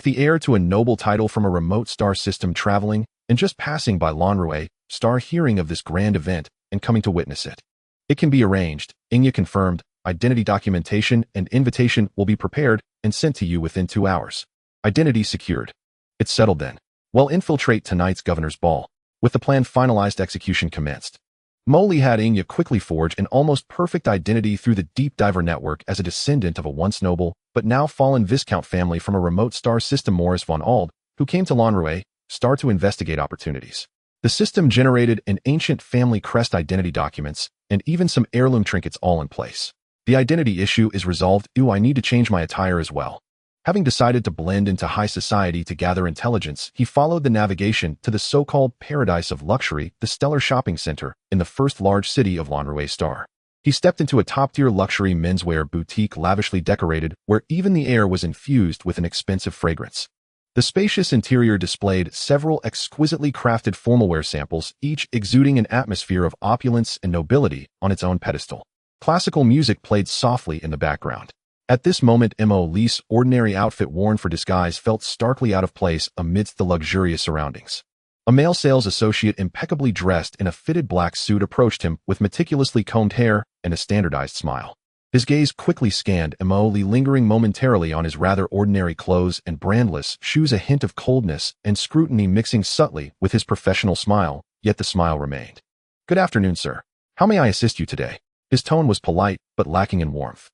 Speaker 1: the heir to a noble title from a remote star system traveling and just passing by Lanrue, star hearing of this grand event and coming to witness it. It can be arranged, Inya confirmed. Identity documentation and invitation will be prepared and sent to you within 2 hours. Identity secured. It's settled then. Well, infiltrate tonight's governor's ball. With the plan finalized, execution commenced. Lee had Inya quickly forge an almost perfect identity through the deep diver network as a descendant of a once noble, but now fallen Viscount family from a remote star system, Morris von Ald, who came to Lanrue, star to investigate opportunities. The system generated an ancient family crest, identity documents, and even some heirloom trinkets all in place. The identity issue is resolved. I need to change my attire as well. Having decided to blend into high society to gather intelligence, he followed the navigation to the so-called paradise of luxury, the Stellar Shopping Center, in the first large city of Lanrue Star. He stepped into a top-tier luxury menswear boutique lavishly decorated, where even the air was infused with an expensive fragrance. The spacious interior displayed several exquisitely crafted formalwear samples, each exuding an atmosphere of opulence and nobility on its own pedestal. Classical music played softly in the background. At this moment, Lee's ordinary outfit worn for disguise felt starkly out of place amidst the luxurious surroundings. A male sales associate impeccably dressed in a fitted black suit approached him with meticulously combed hair and a standardized smile. His gaze quickly scanned Lee, lingering momentarily on his rather ordinary clothes and brandless shoes, a hint of coldness and scrutiny mixing subtly with his professional smile, yet the smile remained. Good afternoon, sir. How may I assist you today? His tone was polite, but lacking in warmth.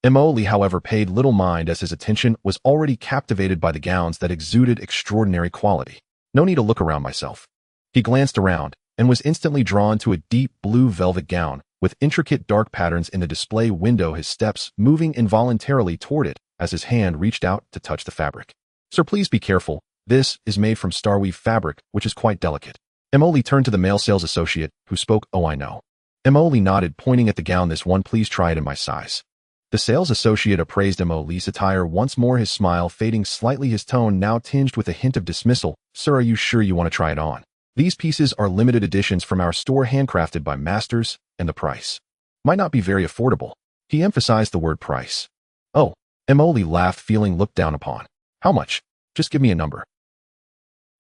Speaker 1: Lee, however, paid little mind as his attention was already captivated by the gowns that exuded extraordinary quality. No need to look around myself. He glanced around and was instantly drawn to a deep blue velvet gown with intricate dark patterns in the display window, his steps moving involuntarily toward it as his hand reached out to touch the fabric. Sir, please be careful. This is made from starweave fabric, which is quite delicate. Lee turned to the male sales associate, who spoke. Oh, I know. Lee nodded, pointing at the gown. This one, please try it in my size. The sales associate appraised Lee's attire once more, his smile fading slightly, his tone now tinged with a hint of dismissal. Sir, are you sure you want to try it on? These pieces are limited editions from our store, handcrafted by masters, and the price might not be very affordable. He emphasized the word price. Oh, Lee laughed, feeling looked down upon. How much? Just give me a number.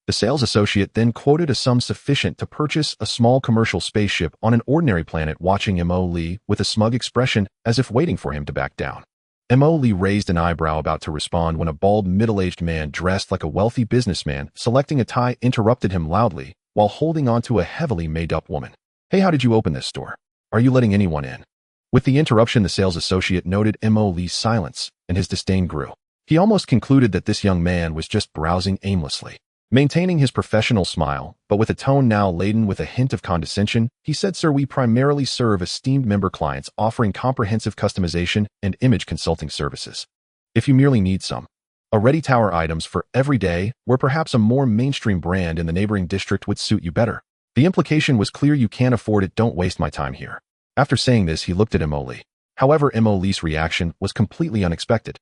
Speaker 1: The sales associate then quoted a sum sufficient to purchase a small commercial spaceship on an ordinary planet, watching Lee with a smug expression as if waiting for him to back down. Mo Lee raised an eyebrow about to respond when a bald, middle-aged man dressed like a wealthy businessman selecting a tie interrupted him loudly while holding onto a heavily made-up woman. "Hey, how did you open this store? Are you letting anyone in?" With the interruption, the sales associate noted Mo Lee's silence, and his disdain grew. He almost concluded that this young man was just browsing aimlessly. Maintaining his professional smile, but with a tone now laden with a hint of condescension, he said, "Sir, we primarily serve esteemed member clients offering comprehensive customization and image consulting services. If you merely need some ready tower items for every day, where perhaps a more mainstream brand in the neighboring district would suit you better." The implication was clear: you can't afford it, don't waste my time here. After saying this, he looked at Mo Lee. However, Mo Lee's reaction was completely unexpected.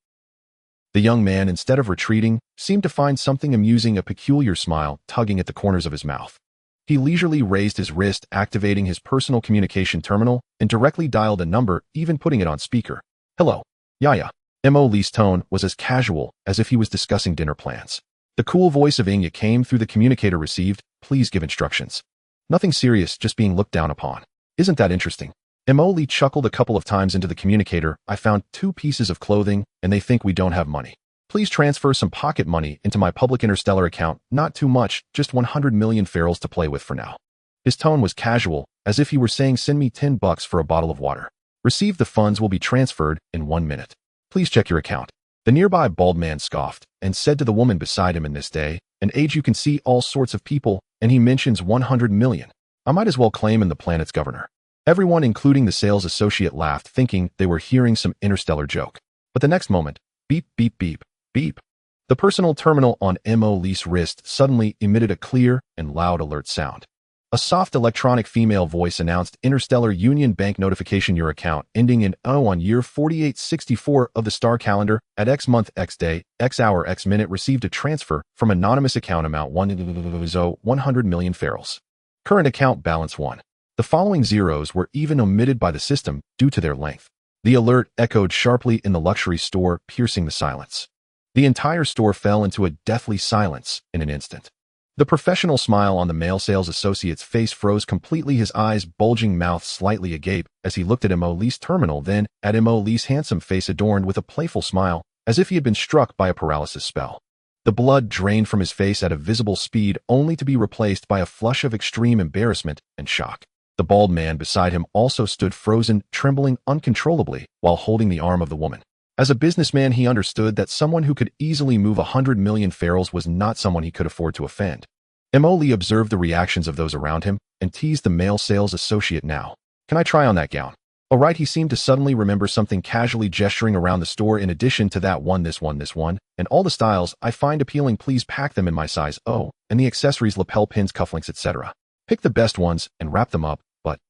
Speaker 1: The young man, instead of retreating, seemed to find something amusing, a peculiar smile tugging at the corners of his mouth. He leisurely raised his wrist, activating his personal communication terminal, and directly dialed a number, even putting it on speaker. "Hello. Yaya." Mo Lee's tone was as casual as if he was discussing dinner plans. The cool voice of Inya came through the communicator received. "Please give instructions." "Nothing serious, just being looked down upon." "Isn't that interesting?" Mo Lee chuckled a couple of times into the communicator. "I found 2 pieces of clothing, and they think we don't have money. Please transfer some pocket money into my public Interstellar account. Not too much, just 100 million ferals to play with for now." His tone was casual, as if he were saying, "Send me $10 for a bottle of water. Receive the funds will be transferred in 1 minute. Please check your account." The nearby bald man scoffed and said to the woman beside him, "In this day and age you can see all sorts of people, and he mentions 100 million. I might as well claim in the planet's governor." Everyone, including the sales associate, laughed, thinking they were hearing some interstellar joke. But the next moment, beep, beep, beep, beep. The personal terminal on Mo Lee's wrist suddenly emitted a clear and loud alert sound. A soft electronic female voice announced, "Interstellar Union Bank notification, your account ending in O on year 4864 of the star calendar at X month X day X hour X minute received a transfer from anonymous account amount 100 million ferals. Current account balance 1." The following zeros were even omitted by the system due to their length. The alert echoed sharply in the luxury store, piercing the silence. The entire store fell into a deathly silence in an instant. The professional smile on the male sales associate's face froze completely, his eyes bulging, mouth slightly agape, as he looked at Mo Lee's terminal, then at Mo Lee's handsome face adorned with a playful smile, as if he had been struck by a paralysis spell. The blood drained from his face at a visible speed, only to be replaced by a flush of extreme embarrassment and shock. The bald man beside him also stood frozen, trembling uncontrollably while holding the arm of the woman. As a businessman, he understood that someone who could easily move 100 million ferals was not someone he could afford to offend. Mo Lee observed the reactions of those around him and teased the male sales associate. "Now, can I try on that gown?" "All right." He seemed to suddenly remember something, casually gesturing around the store. "In addition to that one, this one, and all the styles I find appealing, please pack them in my size. Oh, and the accessories, lapel pins, cufflinks, etc. Pick the best ones and wrap them up. But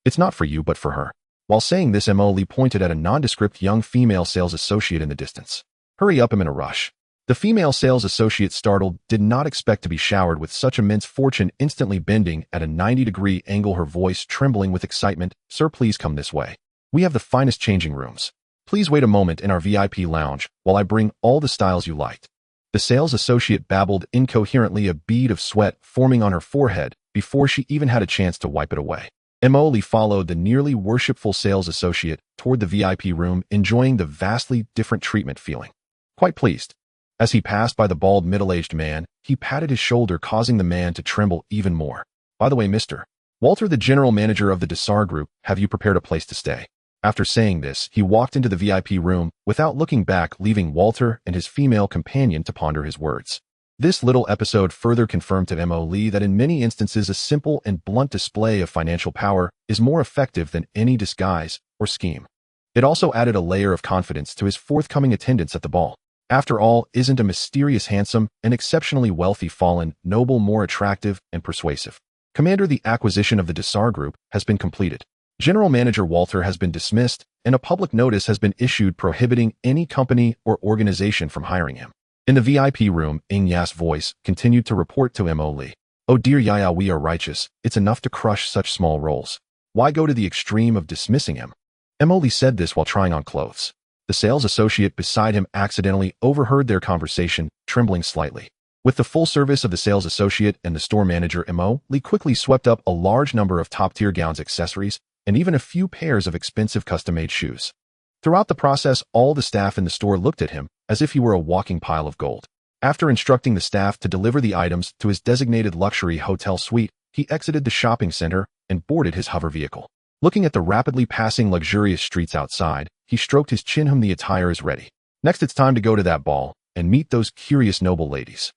Speaker 1: it's not for you, but for her." While saying this, Mo Lee pointed at a nondescript young female sales associate in the distance. "Hurry up, I'm in a rush." The female sales associate, startled, did not expect to be showered with such immense fortune, instantly bending at a 90-degree angle, her voice trembling with excitement. "Sir, please come this way. We have the finest changing rooms. Please wait a moment in our VIP lounge while I bring all the styles you liked." The sales associate babbled incoherently, a bead of sweat forming on her forehead before she even had a chance to wipe it away. Mo Lee followed the nearly worshipful sales associate toward the VIP room, enjoying the vastly different treatment, feeling quite pleased. As he passed by the bald, middle-aged man, he patted his shoulder, causing the man to tremble even more. "By the way, Mr. Walter, the general manager of the Desar Group, have you prepared a place to stay?" After saying this, he walked into the VIP room without looking back, leaving Walter and his female companion to ponder his words. This little episode further confirmed to Mo Lee that in many instances a simple and blunt display of financial power is more effective than any disguise or scheme. It also added a layer of confidence to his forthcoming attendance at the ball. After all, isn't a mysterious, handsome, and exceptionally wealthy fallen noble more attractive and persuasive? "Commander, the acquisition of the Desar Group has been completed. General Manager Walter has been dismissed, and a public notice has been issued prohibiting any company or organization from hiring him." In the VIP room, Ya's voice continued to report to Mo Lee. "Oh dear Yaya, we are righteous. It's enough to crush such small roles. Why go to the extreme of dismissing him?" Mo Lee said this while trying on clothes. The sales associate beside him accidentally overheard their conversation, trembling slightly. With the full service of the sales associate and the store manager, Mo Lee quickly swept up a large number of top-tier gowns, accessories, and even a few pairs of expensive custom-made shoes. Throughout the process, all the staff in the store looked at him as if he were a walking pile of gold. After instructing the staff to deliver the items to his designated luxury hotel suite, he exited the shopping center and boarded his hover vehicle. Looking at the rapidly passing luxurious streets outside, he stroked his chin. The attire is ready. Next it's time to go to that ball and meet those curious noble ladies.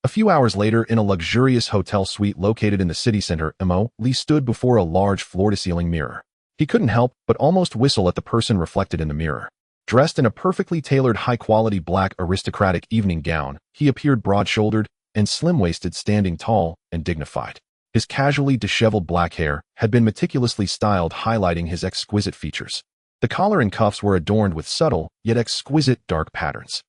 Speaker 1: A few hours later, in a luxurious hotel suite located in the city center, Lee stood before a large floor-to-ceiling mirror. He couldn't help but almost whistle at the person reflected in the mirror. Dressed in a perfectly tailored high-quality black aristocratic evening gown, he appeared broad-shouldered and slim-waisted, standing tall and dignified. His casually disheveled black hair had been meticulously styled, highlighting his exquisite features. The collar and cuffs were adorned with subtle, yet exquisite dark patterns.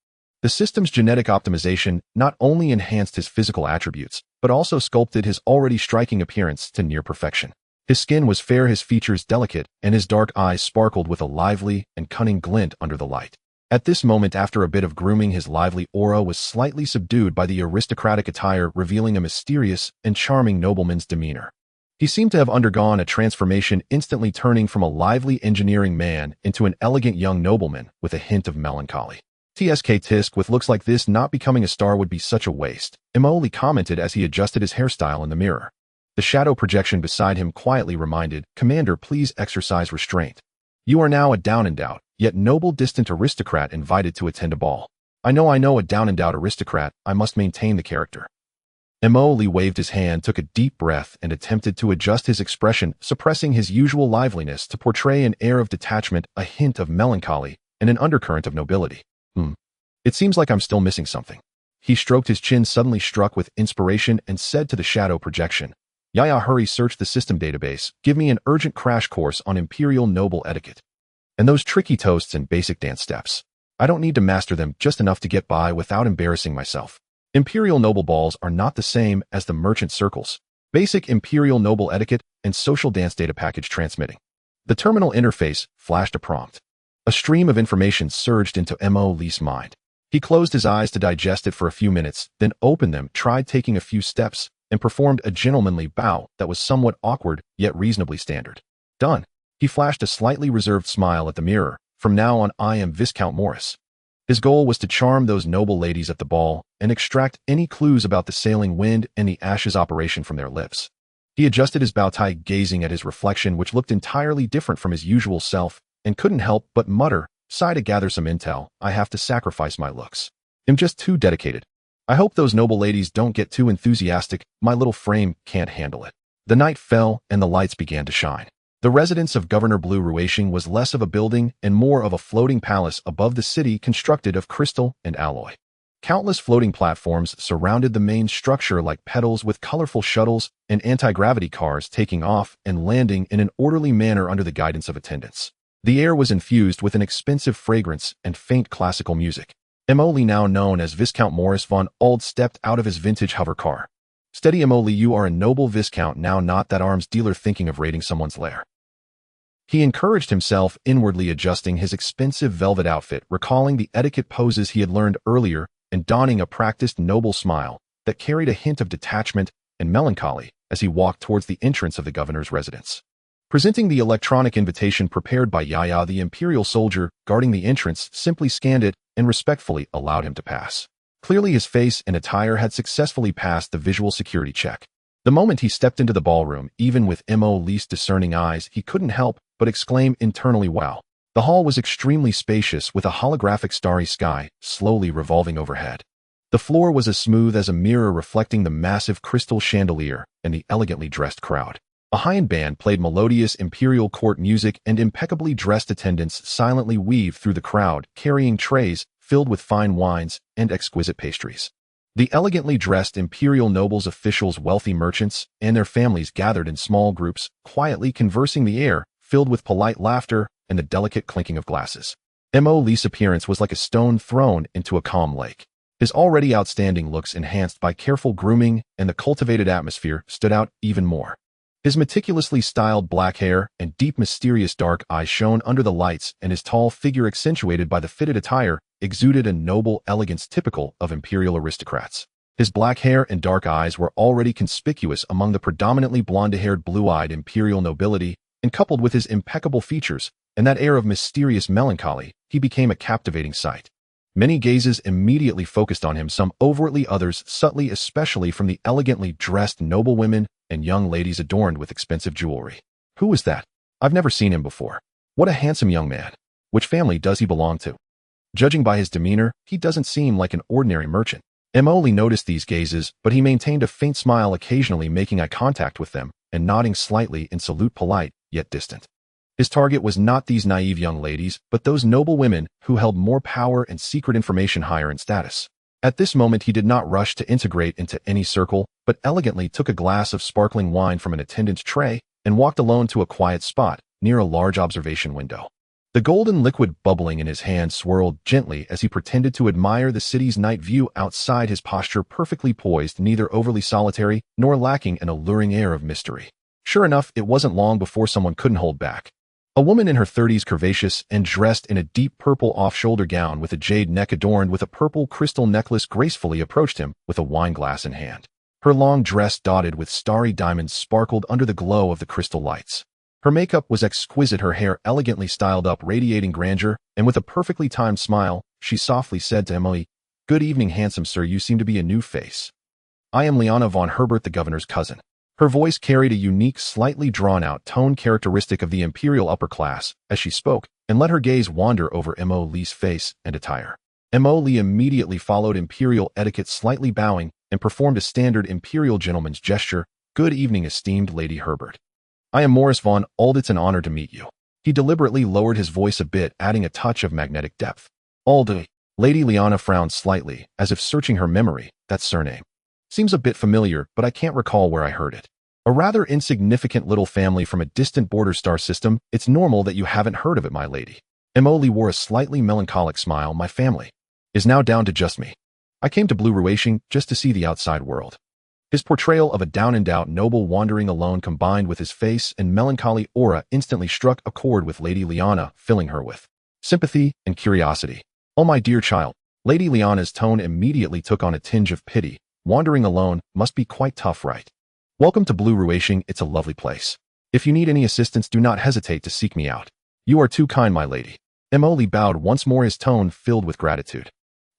Speaker 1: The system's genetic optimization not only enhanced his physical attributes, but also sculpted his already striking appearance to near perfection. His skin was fair, his features delicate, and his dark eyes sparkled with a lively and cunning glint under the light. At this moment, after a bit of grooming, his lively aura was slightly subdued by the aristocratic attire, revealing a mysterious and charming nobleman's demeanor. He seemed to have undergone a transformation, instantly turning from a lively engineering man into an elegant young nobleman with a hint of melancholy. Tisk, with looks like this, not becoming a star would be such a waste, Lee commented as he adjusted his hairstyle in the mirror. The shadow projection beside him quietly reminded, "Commander, please exercise restraint. You are now a down-and-out, yet noble distant aristocrat invited to attend a ball." I know, a down-and-out aristocrat. I must maintain the character." Lee waved his hand, took a deep breath, and attempted to adjust his expression, suppressing his usual liveliness to portray an air of detachment, a hint of melancholy, and an undercurrent of nobility. It seems like I'm still missing something." He stroked his chin, suddenly struck with inspiration, and said to the shadow projection, "Yaya, hurry, search the system database. Give me an urgent crash course on imperial noble etiquette. And those tricky toasts and basic dance steps. I don't need to master them, just enough to get by without embarrassing myself. Imperial noble balls are not the same as the merchant circles. Basic imperial noble etiquette and social dance data package transmitting." The terminal interface flashed a prompt. A stream of information surged into Lee's mind. He closed his eyes to digest it for a few minutes, then opened them, tried taking a few steps, and performed a gentlemanly bow that was somewhat awkward, yet reasonably standard. "Done." He flashed a slightly reserved smile at the mirror. "From now on, I am Viscount Morris." His goal was to charm those noble ladies at the ball and extract any clues about the sailing wind and the ashes operation from their lips. He adjusted his bow tie, gazing at his reflection, which looked entirely different from his usual self, and couldn't help but mutter, "Sigh to gather some intel. I have to sacrifice my looks. I'm just too dedicated. I hope those noble ladies don't get too enthusiastic. My little frame can't handle it." The night fell, and the lights began to shine. The residence of Governor Blue Ruishing was less of a building and more of a floating palace above the city, constructed of crystal and alloy. Countless floating platforms surrounded the main structure like petals, with colorful shuttles and anti-gravity cars taking off and landing in an orderly manner under the guidance of attendants. The air was infused with an expensive fragrance and faint classical music. Lee, now known as Viscount Morris von Ald, stepped out of his vintage hover car. "Steady, Lee, you are a noble viscount now, not that arms dealer thinking of raiding someone's lair." He encouraged himself, inwardly adjusting his expensive velvet outfit, recalling the etiquette poses he had learned earlier, and donning a practiced noble smile that carried a hint of detachment and melancholy as he walked towards the entrance of the governor's residence. Presenting the electronic invitation prepared by Yaya, the imperial soldier guarding the entrance simply scanned it and respectfully allowed him to pass. Clearly his face and attire had successfully passed the visual security check. The moment he stepped into the ballroom, even with Lee's discerning eyes, he couldn't help but exclaim internally, "Wow." The hall was extremely spacious, with a holographic starry sky slowly revolving overhead. The floor was as smooth as a mirror, reflecting the massive crystal chandelier and the elegantly dressed crowd. A high-end band played melodious imperial court music, and impeccably dressed attendants silently weaved through the crowd, carrying trays filled with fine wines and exquisite pastries. The elegantly dressed imperial nobles, officials, wealthy merchants, and their families gathered in small groups, quietly conversing, the air filled with polite laughter and the delicate clinking of glasses. Lee's appearance was like a stone thrown into a calm lake. His already outstanding looks, enhanced by careful grooming and the cultivated atmosphere, stood out even more. His meticulously styled black hair and deep, mysterious dark eyes shone under the lights, and his tall figure, accentuated by the fitted attire, exuded a noble elegance typical of imperial aristocrats. His black hair and dark eyes were already conspicuous among the predominantly blonde-haired, blue-eyed imperial nobility, and coupled with his impeccable features, and that air of mysterious melancholy, he became a captivating sight. Many gazes immediately focused on him, some overtly, others subtly, especially from the elegantly dressed noblewomen and young ladies adorned with expensive jewelry. Who was that? I've never seen him before. What a handsome young man. Which family does he belong to? Judging by his demeanor, he doesn't seem like an ordinary merchant. Emily noticed these gazes, but he maintained a faint smile, occasionally making eye contact with them and nodding slightly in salute, polite, yet distant. His target was not these naive young ladies, but those noble women who held more power and secret information higher in status. At this moment, he did not rush to integrate into any circle, but elegantly took a glass of sparkling wine from an attendant's tray and walked alone to a quiet spot near a large observation window. The golden liquid bubbling in his hand swirled gently as he pretended to admire the city's night view outside, his posture perfectly poised, neither overly solitary nor lacking an alluring air of mystery. Sure enough, it wasn't long before someone couldn't hold back. A woman in her 30s, curvaceous and dressed in a deep purple off-shoulder gown with a jade neck adorned with a purple crystal necklace, gracefully approached him with a wine glass in hand. Her long dress, dotted with starry diamonds, sparkled under the glow of the crystal lights. Her makeup was exquisite, her hair elegantly styled up, radiating grandeur, and with a perfectly timed smile, she softly said to Emily, "Good evening, handsome sir, you seem to be a new face. I am Liana von Herbert, the governor's cousin." Her voice carried a unique, slightly drawn-out tone characteristic of the imperial upper class as she spoke, and let her gaze wander over Emily's face and attire. Emily immediately followed imperial etiquette, slightly bowing, and performed a standard imperial gentleman's gesture. "Good evening, esteemed Lady Herbert. I am Morris von Ald. It's an honor to meet you." He deliberately lowered his voice a bit, adding a touch of magnetic depth. "Ald." Lady Liana frowned slightly, as if searching her memory. That surname seems a bit familiar, but I can't recall where I heard it. A rather insignificant little family from a distant border star system. It's normal that you haven't heard of it, my lady. Emily wore a slightly melancholic smile. My family is now down to just me. I came to Blue Ruation just to see the outside world. His portrayal of a down-and-out noble wandering alone, combined with his face and melancholy aura, instantly struck a chord with Lady Liana, filling her with sympathy and curiosity. "Oh, my dear child." Lady Liana's tone immediately took on a tinge of pity. "Wandering alone must be quite tough, right? Welcome to Blue Ruation. It's a lovely place. If you need any assistance, do not hesitate to seek me out." "You are too kind, my lady." Emily bowed once more, his tone filled with gratitude.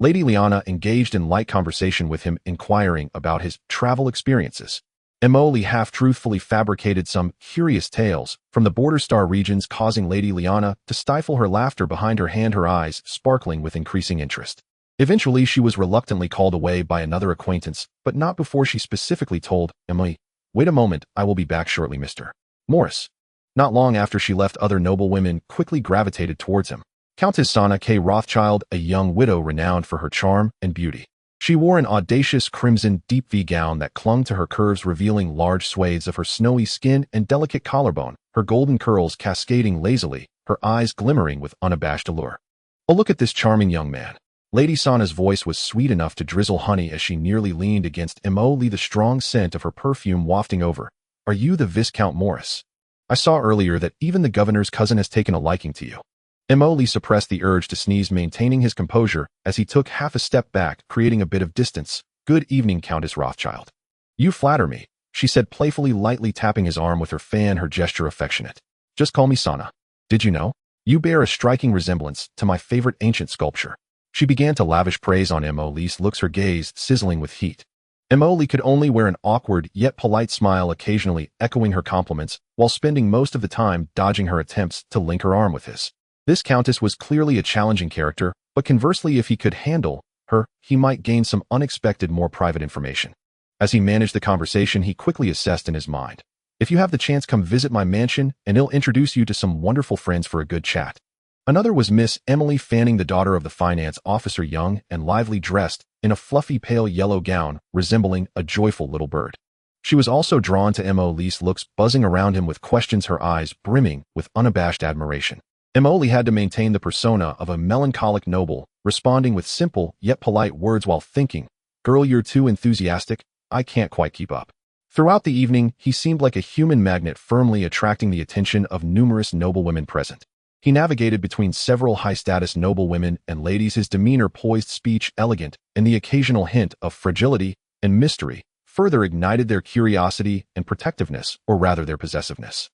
Speaker 1: Lady Liana engaged in light conversation with him, inquiring about his travel experiences. Emily half-truthfully fabricated some curious tales from the border star regions, causing Lady Liana to stifle her laughter behind her hand, her eyes sparkling with increasing interest. Eventually, she was reluctantly called away by another acquaintance, but not before she specifically told Emily, "Wait a moment, I will be back shortly, Mr. Morris." Not long after she left, other noble women quickly gravitated towards him. Countess Sana K. Rothschild, a young widow renowned for her charm and beauty. She wore an audacious crimson deep V gown that clung to her curves, revealing large swathes of her snowy skin and delicate collarbone, her golden curls cascading lazily, her eyes glimmering with unabashed allure. "Oh, look at this charming young man." Lady Sana's voice was sweet enough to drizzle honey as she nearly leaned against Emily, the strong scent of her perfume wafting over. "Are you the Viscount Morris? I saw earlier that even the governor's cousin has taken a liking to you." Emily suppressed the urge to sneeze, maintaining his composure as he took half a step back, creating a bit of distance. "Good evening, Countess Rothschild." "You flatter me," she said playfully, lightly tapping his arm with her fan, her gesture affectionate. "Just call me Sana. Did you know? You bear a striking resemblance to my favorite ancient sculpture." She began to lavish praise on Emily's looks, her gaze sizzling with heat. Emily could only wear an awkward yet polite smile, occasionally echoing her compliments, while spending most of the time dodging her attempts to link her arm with his. This countess was clearly a challenging character, but conversely, if he could handle her, he might gain some unexpected, more private information. As he managed the conversation, he quickly assessed in his mind, "If you have the chance, come visit my mansion, and I'll introduce you to some wonderful friends for a good chat." Another was Miss Emily Fanning, the daughter of the finance officer, young and lively, dressed in a fluffy pale yellow gown, resembling a joyful little bird. She was also drawn to Emily's looks, buzzing around him with questions, her eyes brimming with unabashed admiration. Emily had to maintain the persona of a melancholic noble, responding with simple yet polite words while thinking, "Girl, you're too enthusiastic. I can't quite keep up." Throughout the evening, he seemed like a human magnet, firmly attracting the attention of numerous noblewomen present. He navigated between several high-status noblewomen and ladies, his demeanor poised, speech elegant, and the occasional hint of fragility and mystery further ignited their curiosity and protectiveness, or rather their possessiveness.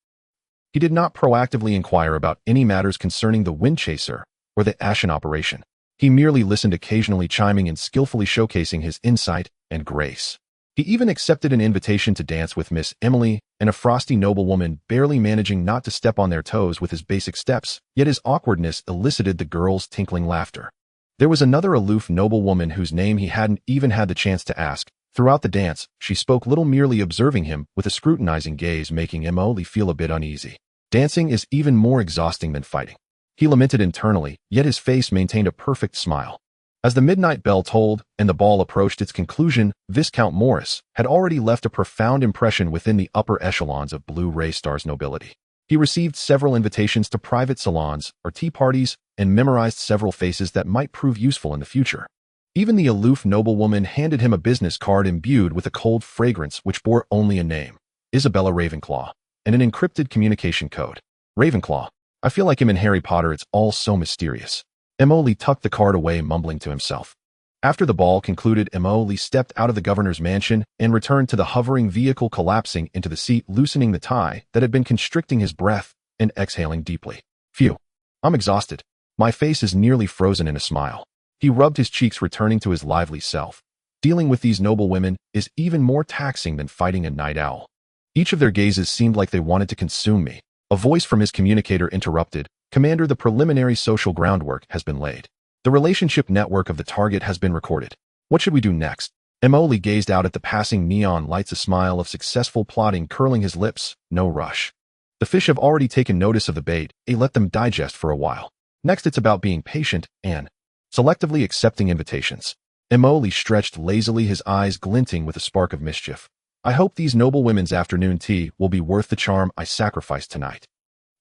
Speaker 1: He did not proactively inquire about any matters concerning the wind chaser or the Ashen operation. He merely listened, occasionally chiming and skillfully showcasing his insight and grace. He even accepted an invitation to dance with Miss Emily, and a frosty noblewoman, barely managing not to step on their toes with his basic steps, yet his awkwardness elicited the girls' tinkling laughter. There was another aloof noblewoman whose name he hadn't even had the chance to ask. Throughout the dance, she spoke little, merely observing him with a scrutinizing gaze, making Emily feel a bit uneasy. Dancing is even more exhausting than fighting, he lamented internally, yet his face maintained a perfect smile. As the midnight bell tolled and the ball approached its conclusion, Viscount Morris had already left a profound impression within the upper echelons of Blue Ray Star's nobility. He received several invitations to private salons or tea parties and memorized several faces that might prove useful in the future. Even the aloof noblewoman handed him a business card imbued with a cold fragrance which bore only a name, Isabella Ravenclaw, and an encrypted communication code. Ravenclaw. I feel like him in Harry Potter, it's all so mysterious. Emily tucked the card away, mumbling to himself. After the ball concluded, Emily stepped out of the governor's mansion and returned to the hovering vehicle, collapsing into the seat, loosening the tie that had been constricting his breath and exhaling deeply. Phew. I'm exhausted. My face is nearly frozen in a smile. He rubbed his cheeks, returning to his lively self. Dealing with these noble women is even more taxing than fighting a night owl. Each of their gazes seemed like they wanted to consume me. A voice from his communicator interrupted. Commander, the preliminary social groundwork has been laid. The relationship network of the target has been recorded. What should we do next? Emily gazed out at the passing neon lights, a smile of successful plotting curling his lips. No rush. The fish have already taken notice of the bait. Let them digest for a while. Next, it's about being patient and selectively accepting invitations. Emily stretched lazily, his eyes glinting with a spark of mischief. I hope these noble women's afternoon tea will be worth the charm I sacrificed tonight.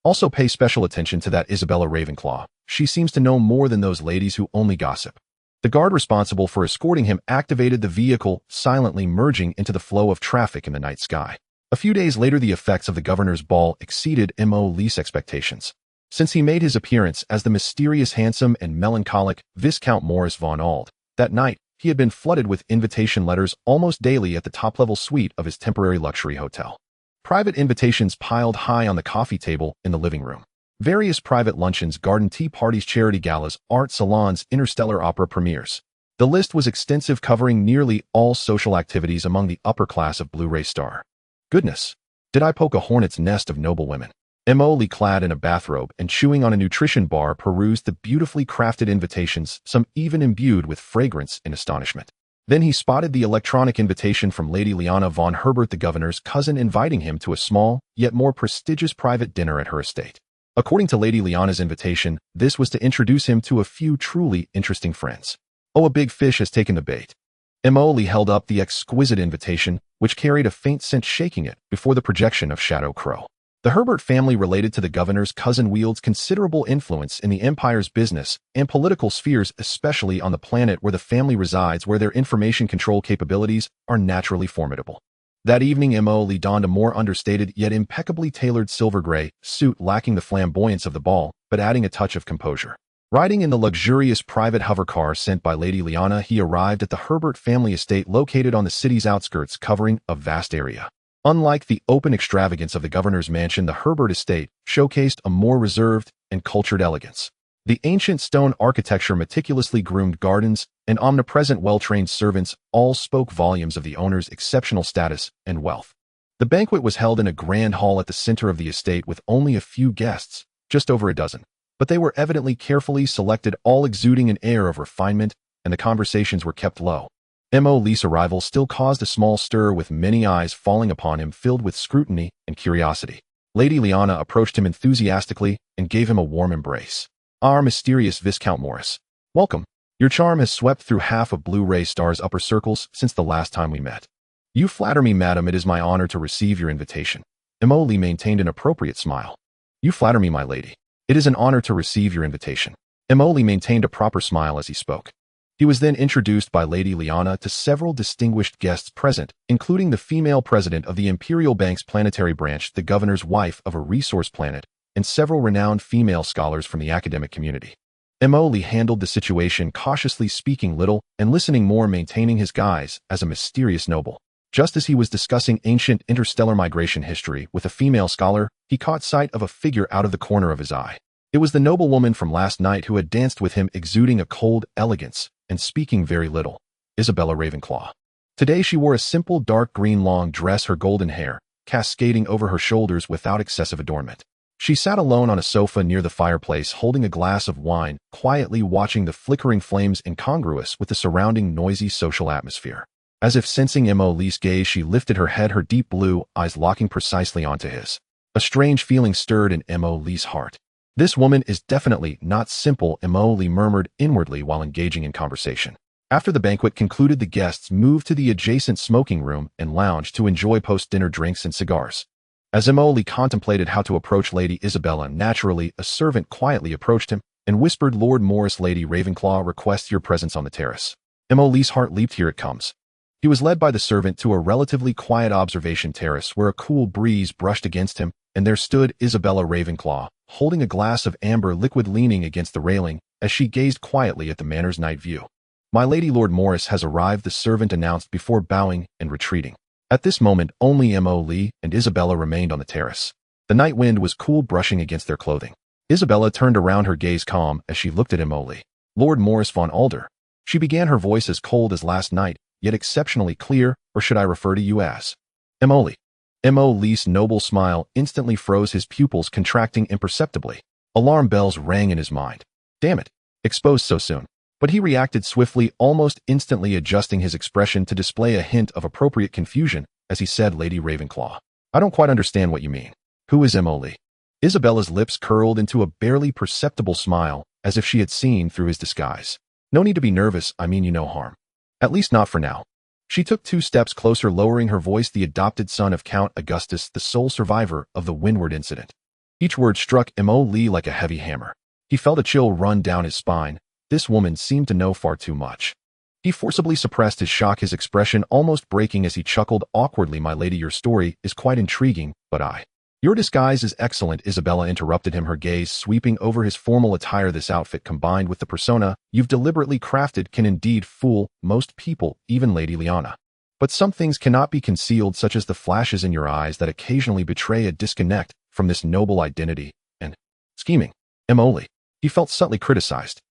Speaker 1: Also pay special attention to that Isabella Ravenclaw. She seems to know more than those ladies who only gossip. The guard responsible for escorting him activated the vehicle, silently merging into the flow of traffic in the night sky. A few days later, the effects of the governor's ball exceeded Emily's expectations. Since he made his appearance as the mysterious, handsome, and melancholic Viscount Morris von Ald, that night, he had been flooded with invitation letters almost daily at the top-level suite of his temporary luxury hotel. Private invitations piled high on the coffee table in the living room. Various private luncheons, garden tea parties, charity galas, art salons, interstellar opera premieres. The list was extensive, covering nearly all social activities among the upper class of Blue Ray Star. Goodness, did I poke a hornet's nest of noble women? Emily, clad in a bathrobe and chewing on a nutrition bar, perused the beautifully crafted invitations, some even imbued with fragrance, in astonishment. Then he spotted the electronic invitation from Lady Liana von Herbert, the governor's cousin, inviting him to a small, yet more prestigious private dinner at her estate. According to Lady Liana's invitation, this was to introduce him to a few truly interesting friends. Oh, a big fish has taken the bait. Emily held up the exquisite invitation, which carried a faint scent, shaking it before the projection of Shadow Crow. The Herbert family, related to the governor's cousin, wields considerable influence in the empire's business and political spheres, especially on the planet where the family resides, where their information control capabilities are naturally formidable. That evening, Emily donned a more understated yet impeccably tailored silver gray suit, lacking the flamboyance of the ball, but adding a touch of composure. Riding in the luxurious private hover car sent by Lady Liana, he arrived at the Herbert family estate, located on the city's outskirts, covering a vast area. Unlike the open extravagance of the governor's mansion, the Herbert estate showcased a more reserved and cultured elegance. The ancient stone architecture, meticulously groomed gardens, and omnipresent, well-trained servants all spoke volumes of the owner's exceptional status and wealth. The banquet was held in a grand hall at the center of the estate with only a few guests, just over a dozen, but they were evidently carefully selected, all exuding an air of refinement, and the conversations were kept low. Emily's arrival still caused a small stir, with many eyes falling upon him, filled with scrutiny and curiosity. Lady Liana approached him enthusiastically and gave him a warm embrace. Our mysterious Viscount Morris, welcome. Your charm has swept through half of Blue Ray Star's upper circles since the last time we met. You flatter me, madam. It is my honor to receive your invitation. Emily maintained an appropriate smile. You flatter me, my lady. It is an honor to receive your invitation. Emily maintained a proper smile as he spoke. He was then introduced by Lady Liana to several distinguished guests present, including the female president of the Imperial Bank's planetary branch, the governor's wife of a resource planet, and several renowned female scholars from the academic community. Emily handled the situation cautiously, speaking little and listening more, maintaining his guise as a mysterious noble. Just as he was discussing ancient interstellar migration history with a female scholar, he caught sight of a figure out of the corner of his eye. It was the noblewoman from last night who had danced with him, exuding a cold elegance and speaking very little. Isabella Ravenclaw. Today she wore a simple dark green long dress, her golden hair cascading over her shoulders without excessive adornment. She sat alone on a sofa near the fireplace, holding a glass of wine, quietly watching the flickering flames incongruous with the surrounding noisy social atmosphere. As if sensing Emily's gaze, she lifted her head, her deep blue eyes locking precisely onto his. A strange feeling stirred in Emily's heart. This woman is definitely not simple, Emily murmured inwardly while engaging in conversation. After the banquet concluded, the guests moved to the adjacent smoking room and lounge to enjoy post-dinner drinks and cigars. As Emily contemplated how to approach Lady Isabella, naturally, a servant quietly approached him and whispered, "Lord Morris, Lady Ravenclaw requests your presence on the terrace." Emily's heart leaped. Here it comes. He was led by the servant to a relatively quiet observation terrace where a cool breeze brushed against him, and there stood Isabella Ravenclaw, holding a glass of amber liquid, leaning against the railing as she gazed quietly at the manor's night view. "My lady, Lord Morris has arrived," the servant announced before bowing and retreating. At this moment, only Emily and Isabella remained on the terrace. The night wind was cool, brushing against their clothing. Isabella turned around, her gaze calm as she looked at Emily. "Lord Morris von Alder." She began, her voice as cold as last night, yet exceptionally clear. "Or should I refer to you as Emily?" Emily's noble smile instantly froze, his pupils contracting imperceptibly. Alarm bells rang in his mind. Damn it. Exposed so soon. But he reacted swiftly, almost instantly adjusting his expression to display a hint of appropriate confusion as he said, "Lady Ravenclaw, I don't quite understand what you mean. Who is Emily?" Isabella's lips curled into a barely perceptible smile, as if she had seen through his disguise. "No need to be nervous, I mean you no harm. At least not for now." She took 2 steps closer, lowering her voice, "The adopted son of Count Augustus, the sole survivor of the Windward incident." Each word struck Emily like a heavy hammer. He felt a chill run down his spine. This woman seemed to know far too much. He forcibly suppressed his shock, his expression almost breaking as he chuckled awkwardly. "My lady, your story is quite intriguing, but Your disguise is excellent," Isabella interrupted him, her gaze sweeping over his formal attire. "This outfit, combined with the persona you've deliberately crafted, can indeed fool most people, even Lady Liana. But some things cannot be concealed, such as the flashes in your eyes that occasionally betray a disconnect from this noble identity and scheming." Emily. He felt subtly criticized.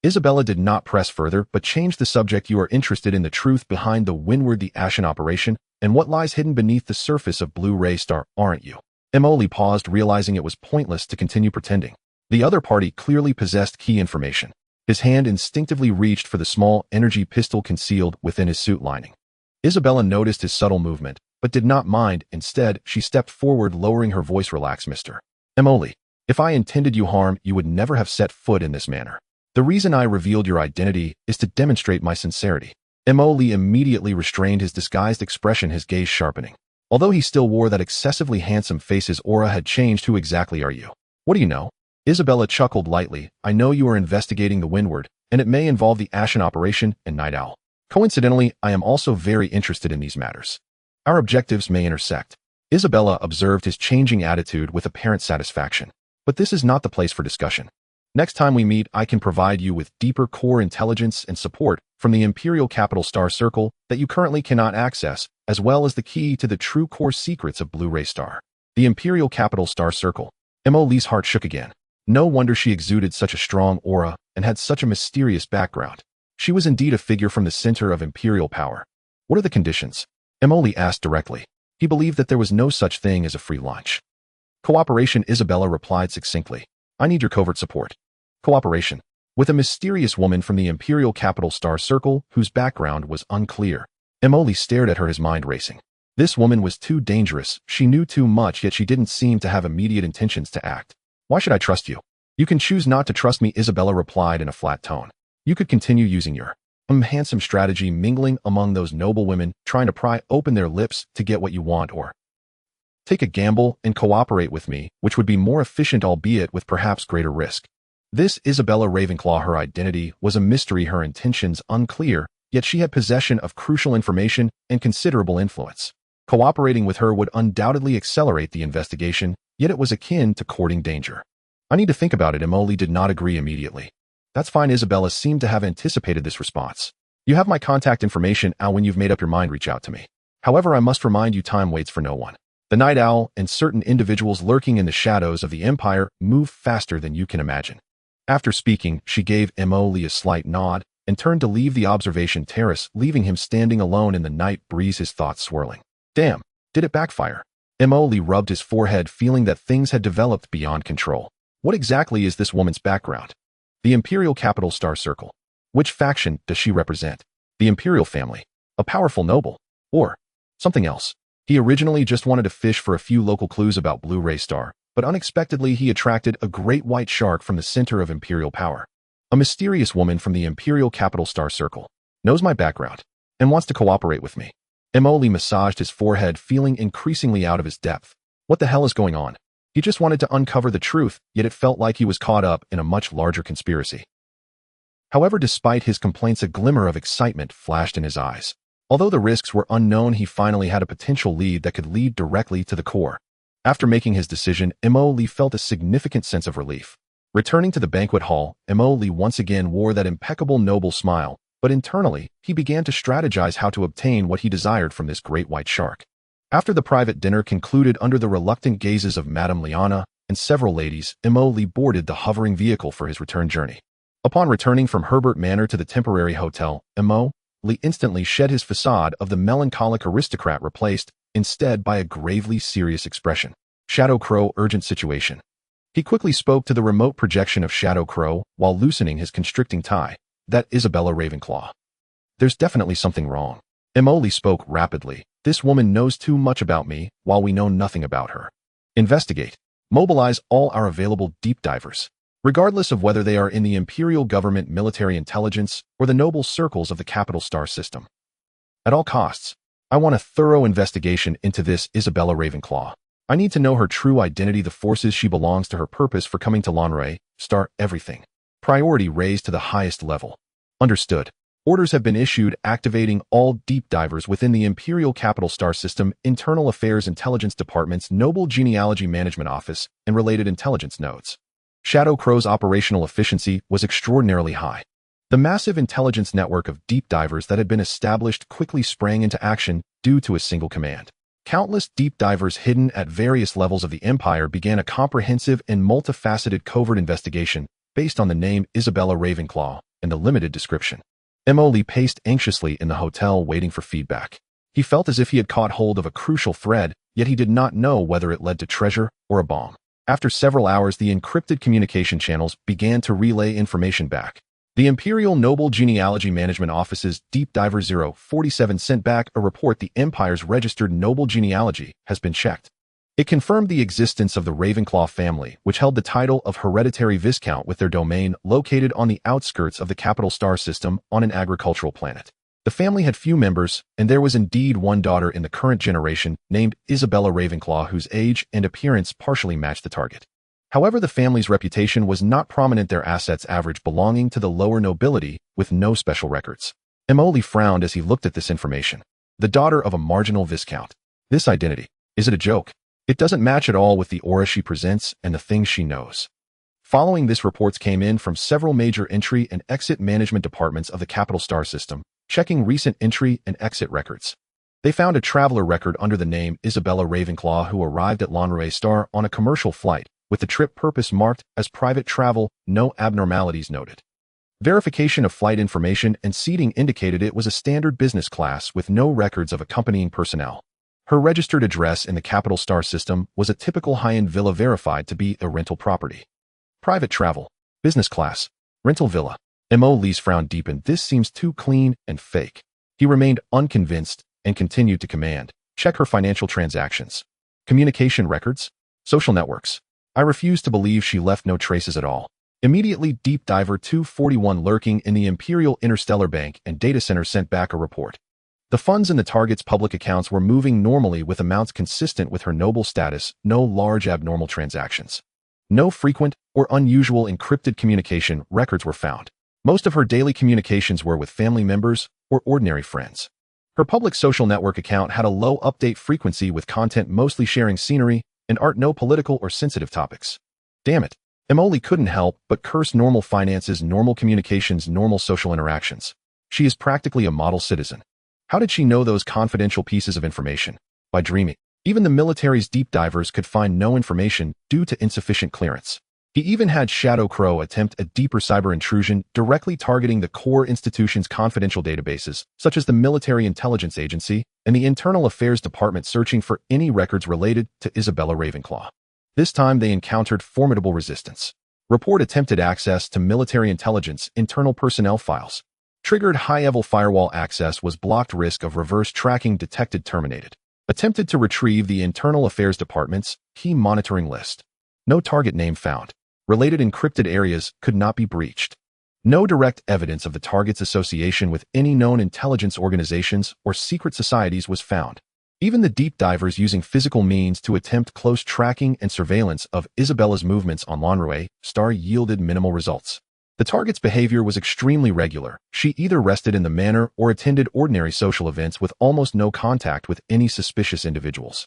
Speaker 1: Isabella did not press further, but changed the subject. "You are interested in the truth behind the Windward, the Ashen operation, and what lies hidden beneath the surface of Blue Ray Star, aren't you?" Emily paused, realizing it was pointless to continue pretending. The other party clearly possessed key information. His hand instinctively reached for the small energy pistol concealed within his suit lining. Isabella noticed his subtle movement, but did not mind. Instead, she stepped forward, lowering her voice. "Relax, Mr. Emily. If I intended you harm, you would never have set foot in this manor. The reason I revealed your identity is to demonstrate my sincerity." Emily immediately restrained his disguised expression, his gaze sharpening. Although he still wore that excessively handsome face, his aura had changed. "Who exactly are you? What do you know?" Isabella chuckled lightly. "I know you are investigating the Windward, and it may involve the Ashen operation and Night Owl. Coincidentally, I am also very interested in these matters. Our objectives may intersect." Isabella observed his changing attitude with apparent satisfaction. "But this is not the place for discussion. Next time we meet, I can provide you with deeper core intelligence and support from the Imperial Capital Star Circle that you currently cannot access, as well as the key to the true core secrets of Blue Ray Star." The Imperial Capital Star Circle. Emily's heart shook again. No wonder she exuded such a strong aura and had such a mysterious background. She was indeed a figure from the center of Imperial power. "What are the conditions?" Emily asked directly. He believed that there was no such thing as a free lunch. "Cooperation," Isabella replied succinctly. "I need your covert support." Cooperation. With a mysterious woman from the Imperial Capital Star Circle whose background was unclear. Emily stared at her, his mind racing. This woman was too dangerous. She knew too much, yet she didn't seem to have immediate intentions to act. "Why should I trust you?" "You can choose not to trust me," Isabella replied in a flat tone. "You could continue using your handsome strategy, mingling among those noble women, trying to pry open their lips to get what you want, or take a gamble and cooperate with me, which would be more efficient, albeit with perhaps greater risk." This Isabella Ravenclaw, her identity was a mystery, her intentions unclear, yet she had possession of crucial information and considerable influence. Cooperating with her would undoubtedly accelerate the investigation, yet it was akin to courting danger. "I need to think about it." Emily did not agree immediately. "That's fine." Isabella seemed to have anticipated this response. "You have my contact information. When you've made up your mind, reach out to me." However, I must remind you time waits for no one. The night owl and certain individuals lurking in the shadows of the empire move faster than you can imagine. After speaking, she gave Emily a slight nod and turned to leave the observation terrace, leaving him standing alone in the night breeze, his thoughts swirling. Damn, did it backfire? Emily rubbed his forehead, feeling that things had developed beyond control. What exactly is this woman's background? The Imperial Capital Star Circle. Which faction does she represent? The Imperial family? A powerful noble? Or something else? He originally just wanted to fish for a few local clues about Blue Ray Star, but unexpectedly he attracted a great white shark from the center of Imperial power. A mysterious woman from the Imperial Capital Star Circle. Knows my background and wants to cooperate with me. Emoli massaged his forehead, feeling increasingly out of his depth. What the hell is going on? He just wanted to uncover the truth, yet it felt like he was caught up in a much larger conspiracy. However, despite his complaints, a glimmer of excitement flashed in his eyes. Although the risks were unknown, he finally had a potential lead that could lead directly to the core. After making his decision, Emoli felt a significant sense of relief. Returning to the banquet hall, Emoli once again wore that impeccable noble smile, but internally, he began to strategize how to obtain what he desired from this great white shark. After the private dinner concluded under the reluctant gazes of Madame Liana and several ladies, Emoli boarded the hovering vehicle for his return journey. Upon returning from Herbert Manor to the temporary hotel, Emoli instantly shed his facade of the melancholic aristocrat, replaced instead by a gravely serious expression. Shadow Crow, urgent situation. He quickly spoke to the remote projection of Shadow Crow while loosening his constricting tie. That Isabella Ravenclaw. There's definitely something wrong. Emoli spoke rapidly. This woman knows too much about me while we know nothing about her. Investigate. Mobilize all our available deep divers, regardless of whether they are in the Imperial government, military intelligence, or the noble circles of the capital star system. At all costs, I want a thorough investigation into this Isabella Ravenclaw. I need to know her true identity, the forces she belongs to, her purpose for coming to Lonray Star, everything. Priority raised to the highest level. Understood. Orders have been issued activating all deep divers within the Imperial Capital Star System, Internal Affairs Intelligence Department's Noble Genealogy Management Office, and related intelligence nodes. Shadow Crow's operational efficiency was extraordinarily high. The massive intelligence network of deep divers that had been established quickly sprang into action due to a single command. Countless deep divers hidden at various levels of the Empire began a comprehensive and multifaceted covert investigation based on the name Isabella Ravenclaw and the limited description. Emoli paced anxiously in the hotel, waiting for feedback. He felt as if he had caught hold of a crucial thread, yet he did not know whether it led to treasure or a bomb. After several hours, the encrypted communication channels began to relay information back. The Imperial Noble Genealogy Management Office's Deep Diver 047 sent back a report. The Empire's registered noble genealogy has been checked. It confirmed the existence of the Ravenclaw family, which held the title of Hereditary Viscount with their domain located on the outskirts of the capital star system on an agricultural planet. The family had few members, and there was indeed one daughter in the current generation named Isabella Ravenclaw, whose age and appearance partially matched the target. However, the family's reputation was not prominent, their assets average belonging to the lower nobility with no special records. Emoli frowned as he looked at this information. The daughter of a marginal viscount. This identity. Is it a joke? It doesn't match at all with the aura she presents and the things she knows. Following this, reports came in from several major entry and exit management departments of the capital star system, checking recent entry and exit records. They found a traveler record under the name Isabella Ravenclaw who arrived at Lonray Star on a commercial flight, with the trip purpose marked as private travel, no abnormalities noted. Verification of flight information and seating indicated it was a standard business class with no records of accompanying personnel. Her registered address in the capital star system was a typical high-end villa verified to be a rental property. Private travel, business class, rental villa. Emoli's frown deepened. This seems too clean and fake. He remained unconvinced and continued to command. Check her financial transactions. Communication records? Social networks. I refuse to believe she left no traces at all. Immediately, Deep Diver 241 lurking in the Imperial Interstellar Bank and Data Center sent back a report. The funds in the target's public accounts were moving normally with amounts consistent with her noble status, no large abnormal transactions. No frequent or unusual encrypted communication records were found. Most of her daily communications were with family members or ordinary friends. Her public social network account had a low update frequency with content mostly sharing scenery and art, no political or sensitive topics. Damn it. Emoli couldn't help but curse normal finances, normal communications, normal social interactions. She is practically a model citizen. How did she know those confidential pieces of information? By dreaming. Even the military's deep divers could find no information due to insufficient clearance. He even had Shadow Crow attempt a deeper cyber intrusion directly targeting the core institution's confidential databases, such as the Military Intelligence Agency and the Internal Affairs Department, searching for any records related to Isabella Ravenclaw. This time they encountered formidable resistance. Report attempted access to military intelligence internal personnel files. Triggered high-level firewall access was blocked. Risk of reverse tracking detected. Terminated. Attempted to retrieve the Internal Affairs Department's key monitoring list. No target name found. Related encrypted areas could not be breached. No direct evidence of the target's association with any known intelligence organizations or secret societies was found. Even the deep divers using physical means to attempt close tracking and surveillance of Isabella's movements on Lanrue star yielded minimal results. The target's behavior was extremely regular. She either rested in the manor or attended ordinary social events with almost no contact with any suspicious individuals.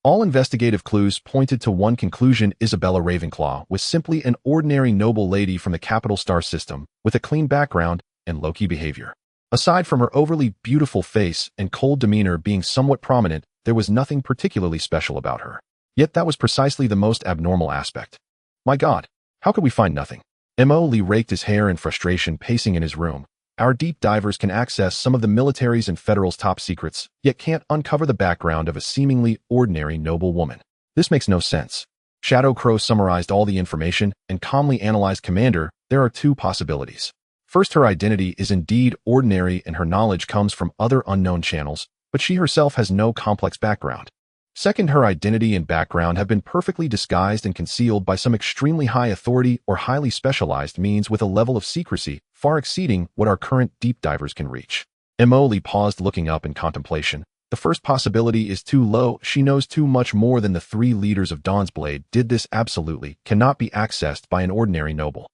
Speaker 1: All investigative clues pointed to one conclusion: Isabella Ravenclaw was simply an ordinary noble lady from the capital star system with a clean background and low-key behavior. Aside from her overly beautiful face and cold demeanor being somewhat prominent, there was nothing particularly special about her. Yet that was precisely the most abnormal aspect. My God, how could we find nothing? Lee raked his hair in frustration, pacing in his room. Our deep divers can access some of the military's and federal's top secrets, yet can't uncover the background of a seemingly ordinary noble woman. This makes no sense. Shadow Crow summarized all the information and calmly analyzed. Commander, there are two possibilities. First, her identity is indeed ordinary and her knowledge comes from other unknown channels, but she herself has no complex background. Second, her identity and background have been perfectly disguised and concealed by some extremely high authority or highly specialized means with a level of secrecy far exceeding what our current deep divers can reach. Lee paused, looking up in contemplation. The first possibility is too low. She knows too much more than the three leaders of Dawn's Blade did. This absolutely cannot be accessed by an ordinary noble.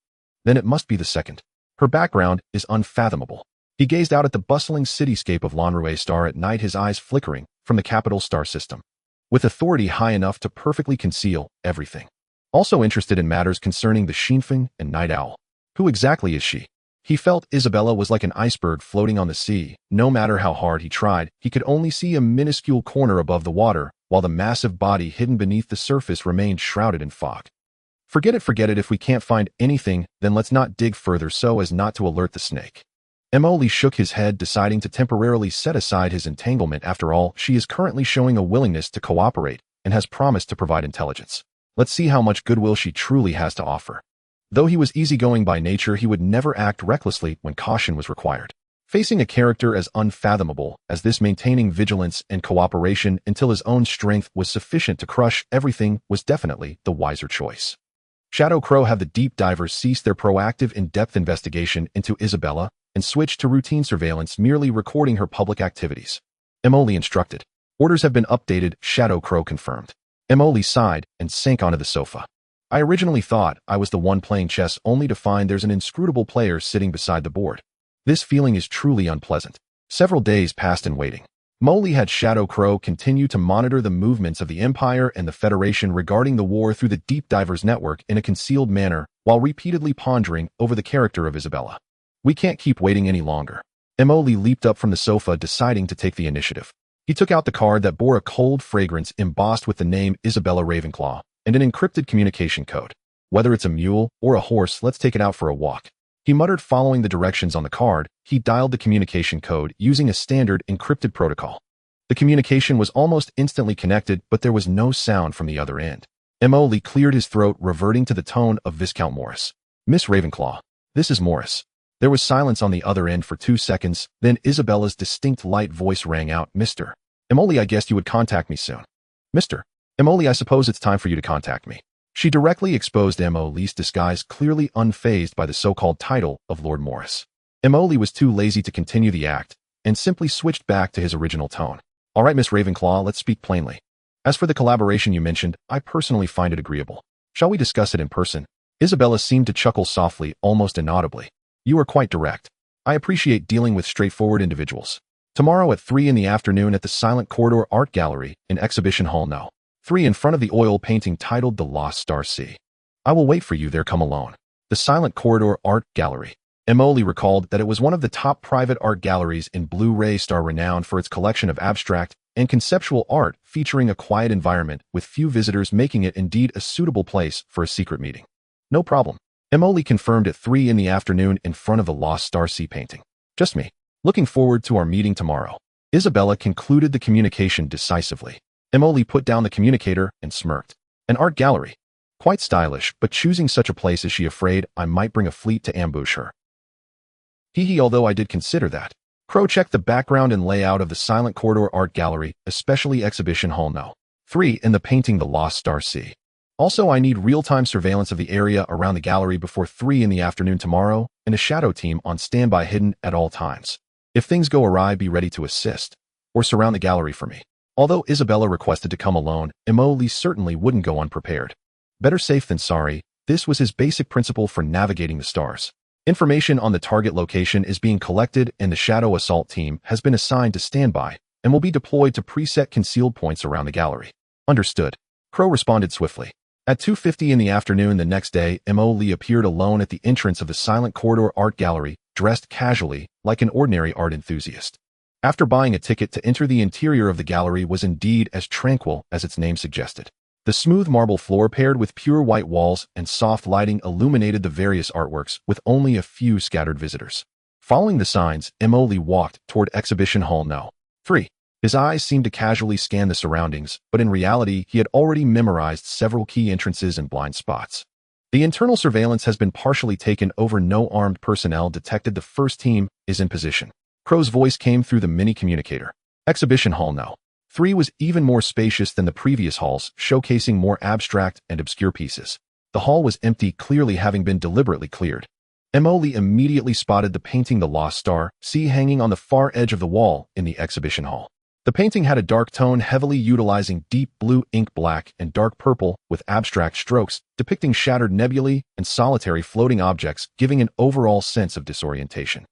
Speaker 1: Then it must be the second. Her background is unfathomable. He gazed out at the bustling cityscape of Lanrue Star at night, his eyes flickering from the capital star system. With authority high enough to perfectly conceal everything. Also interested in matters concerning the Shinfeng and Night Owl. Who exactly is she? He felt Isabella was like an iceberg floating on the sea. No matter how hard he tried, he could only see a minuscule corner above the water, while the massive body hidden beneath the surface remained shrouded in fog. Forget it. If we can't find anything, then let's not dig further so as not to alert the snake. Lee shook his head, deciding to temporarily set aside his entanglement. After all, she is currently showing a willingness to cooperate and has promised to provide intelligence. Let's see how much goodwill she truly has to offer. Though he was easygoing by nature, he would never act recklessly when caution was required. Facing a character as unfathomable as this, maintaining vigilance and cooperation until his own strength was sufficient to crush everything was definitely the wiser choice. Shadow Crow had the deep divers cease their proactive in-depth investigation into Isabella and switch to routine surveillance, merely recording her public activities. Lee instructed. Orders have been updated, Shadow Crow confirmed. Lee sighed and sank onto the sofa. I originally thought I was the one playing chess, only to find there's an inscrutable player sitting beside the board. This feeling is truly unpleasant. Several days passed in waiting. Lee had Shadow Crow continue to monitor the movements of the Empire and the Federation regarding the war through the Deep Divers network in a concealed manner, while repeatedly pondering over the character of Isabella. We can't keep waiting any longer. Lee leaped up from the sofa, deciding to take the initiative. He took out the card that bore a cold fragrance embossed with the name Isabella Ravenclaw and an encrypted communication code. Whether it's a mule or a horse, let's take it out for a walk. He muttered, following the directions on the card. He dialed the communication code using a standard encrypted protocol. The communication was almost instantly connected, but there was no sound from the other end. Lee cleared his throat, reverting to the tone of Viscount Morris. Miss Ravenclaw, this is Morris. There was silence on the other end for 2 seconds, then Isabella's distinct light voice rang out. Mr. I guessed you would contact me soon. Mr. I suppose it's time for you to contact me. She directly exposed Lee's disguise, clearly unfazed by the so-called title of Lord Morris. Lee was too lazy to continue the act, and simply switched back to his original tone. All right, Miss Ravenclaw, let's speak plainly. As for the collaboration you mentioned, I personally find it agreeable. Shall we discuss it in person? Isabella seemed to chuckle softly, almost inaudibly. You are quite direct. I appreciate dealing with straightforward individuals. Tomorrow at 3 in the afternoon at the Silent Corridor Art Gallery in Exhibition Hall No. 3, in front of the oil painting titled The Lost Star Sea. I will wait for you there. Come alone. The Silent Corridor Art Gallery. Emily recalled that it was one of the top private art galleries in Blue-ray Star, renowned for its collection of abstract and conceptual art featuring a quiet environment with few visitors, making it indeed a suitable place for a secret meeting. No problem. Emily confirmed at 3 in the afternoon in front of the Lost Star Sea painting. Just me. Looking forward to our meeting tomorrow. Isabella concluded the communication decisively. Emily put down the communicator and smirked. An art gallery. Quite stylish, but choosing such a place, is she afraid I might bring a fleet to ambush her? Hee, although I did consider that. Crow checked the background and layout of the Silent Corridor Art Gallery, especially Exhibition Hall No. 3 and the painting The Lost Star Sea. Also, I need real-time surveillance of the area around the gallery before 3 in the afternoon tomorrow, and a shadow team on standby hidden at all times. If things go awry, be ready to assist, or surround the gallery for me. Although Isabella requested to come alone, Emily certainly wouldn't go unprepared. Better safe than sorry, this was his basic principle for navigating the stars. Information on the target location is being collected, and the Shadow Assault Team has been assigned to standby and will be deployed to preset concealed points around the gallery. Understood. Crow responded swiftly. At 2:50 in the afternoon the next day, Emily appeared alone at the entrance of the Silent Corridor Art Gallery, dressed casually, like an ordinary art enthusiast. After buying a ticket to enter, the interior of the gallery was indeed as tranquil as its name suggested. The smooth marble floor paired with pure white walls and soft lighting illuminated the various artworks, with only a few scattered visitors. Following the signs, Emily walked toward Exhibition Hall No. 3. His eyes seemed to casually scan the surroundings, but in reality he had already memorized several key entrances and blind spots. The internal surveillance has been partially taken over. No armed personnel detected. The first team is in position. Crow's voice came through the mini-communicator. Exhibition Hall No. 3 was even more spacious than the previous halls, showcasing more abstract and obscure pieces. The hall was empty, clearly having been deliberately cleared. Emily immediately spotted the painting The Lost Star Sea hanging on the far edge of the wall in the exhibition hall. The painting had a dark tone, heavily utilizing deep blue, ink black, and dark purple, with abstract strokes depicting shattered nebulae and solitary floating objects, giving an overall sense of disorientation.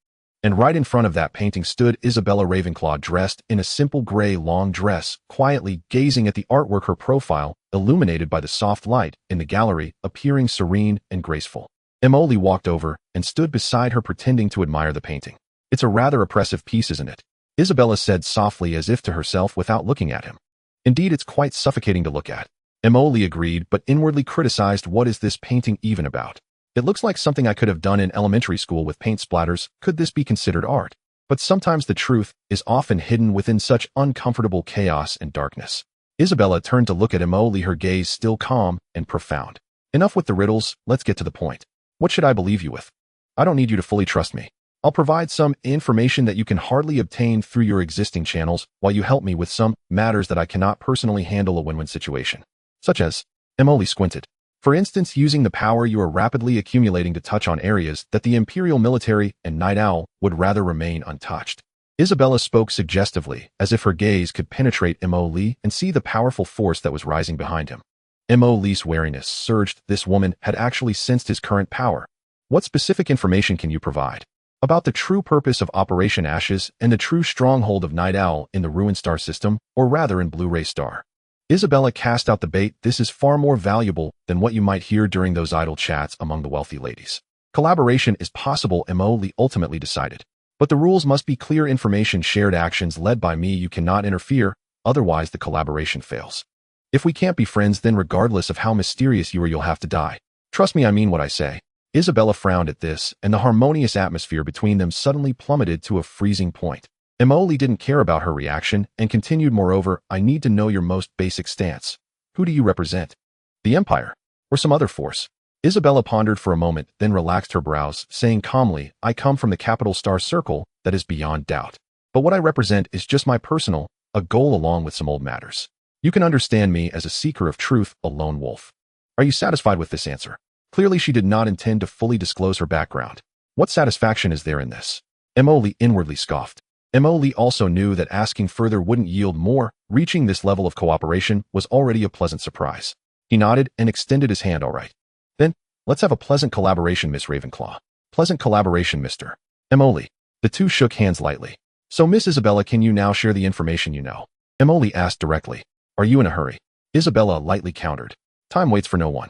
Speaker 1: And right in front of that painting stood Isabella Ravenclaw, dressed in a simple gray long dress, quietly gazing at the artwork, her profile, illuminated by the soft light in the gallery, appearing serene and graceful. Emily walked over and stood beside her, pretending to admire the painting. "It's a rather oppressive piece, isn't it?" Isabella said softly, as if to herself, without looking at him. "Indeed, it's quite suffocating to look at." Emily agreed, but inwardly criticized. What is this painting even about? It looks like something I could have done in elementary school with paint splatters. Could this be considered art? But sometimes the truth is often hidden within such uncomfortable chaos and darkness. Isabella turned to look at Emily, her gaze still calm and profound. "Enough with the riddles, let's get to the point. What should I believe you with? I don't need you to fully trust me. I'll provide some information that you can hardly obtain through your existing channels, while you help me with some matters that I cannot personally handle. A win-win situation. Such as..." Emily squinted. "For instance, using the power you are rapidly accumulating to touch on areas that the Imperial military and Night Owl would rather remain untouched." Isabella spoke suggestively, as if her gaze could penetrate Emily and see the powerful force that was rising behind him. Emily's wariness surged. This woman had actually sensed his current power. "What specific information can you provide about the true purpose of Operation Ashes and the true stronghold of Night Owl in the Ruined Star system, or rather in Blue-ray Star?" Isabella cast out the bait. "This is far more valuable than what you might hear during those idle chats among the wealthy ladies. Collaboration is possible," Emily ultimately decided. "But the rules must be clear. Information shared, actions led by me. You cannot interfere, otherwise the collaboration fails. If we can't be friends, then regardless of how mysterious you are, you'll have to die. Trust me, I mean what I say." Isabella frowned at this, and the harmonious atmosphere between them suddenly plummeted to a freezing point. Emily didn't care about her reaction and continued, "Moreover, I need to know your most basic stance. Who do you represent? The Empire? Or some other force?" Isabella pondered for a moment, then relaxed her brows, saying calmly, "I come from the capital star circle, that is beyond doubt. But what I represent is just my personal, a goal along with some old matters. You can understand me as a seeker of truth, a lone wolf. Are you satisfied with this answer?" Clearly she did not intend to fully disclose her background. What satisfaction is there in this? Emily inwardly scoffed. Emily also knew that asking further wouldn't yield more. Reaching this level of cooperation was already a pleasant surprise. He nodded and extended his hand. "All right. Then, let's have a pleasant collaboration, Miss Ravenclaw." "Pleasant collaboration, Mr. Emily." The two shook hands lightly. "So, Miss Isabella, can you now share the information you know?" Emily asked directly. "Are you in a hurry?" Isabella lightly countered. "Time waits for no one."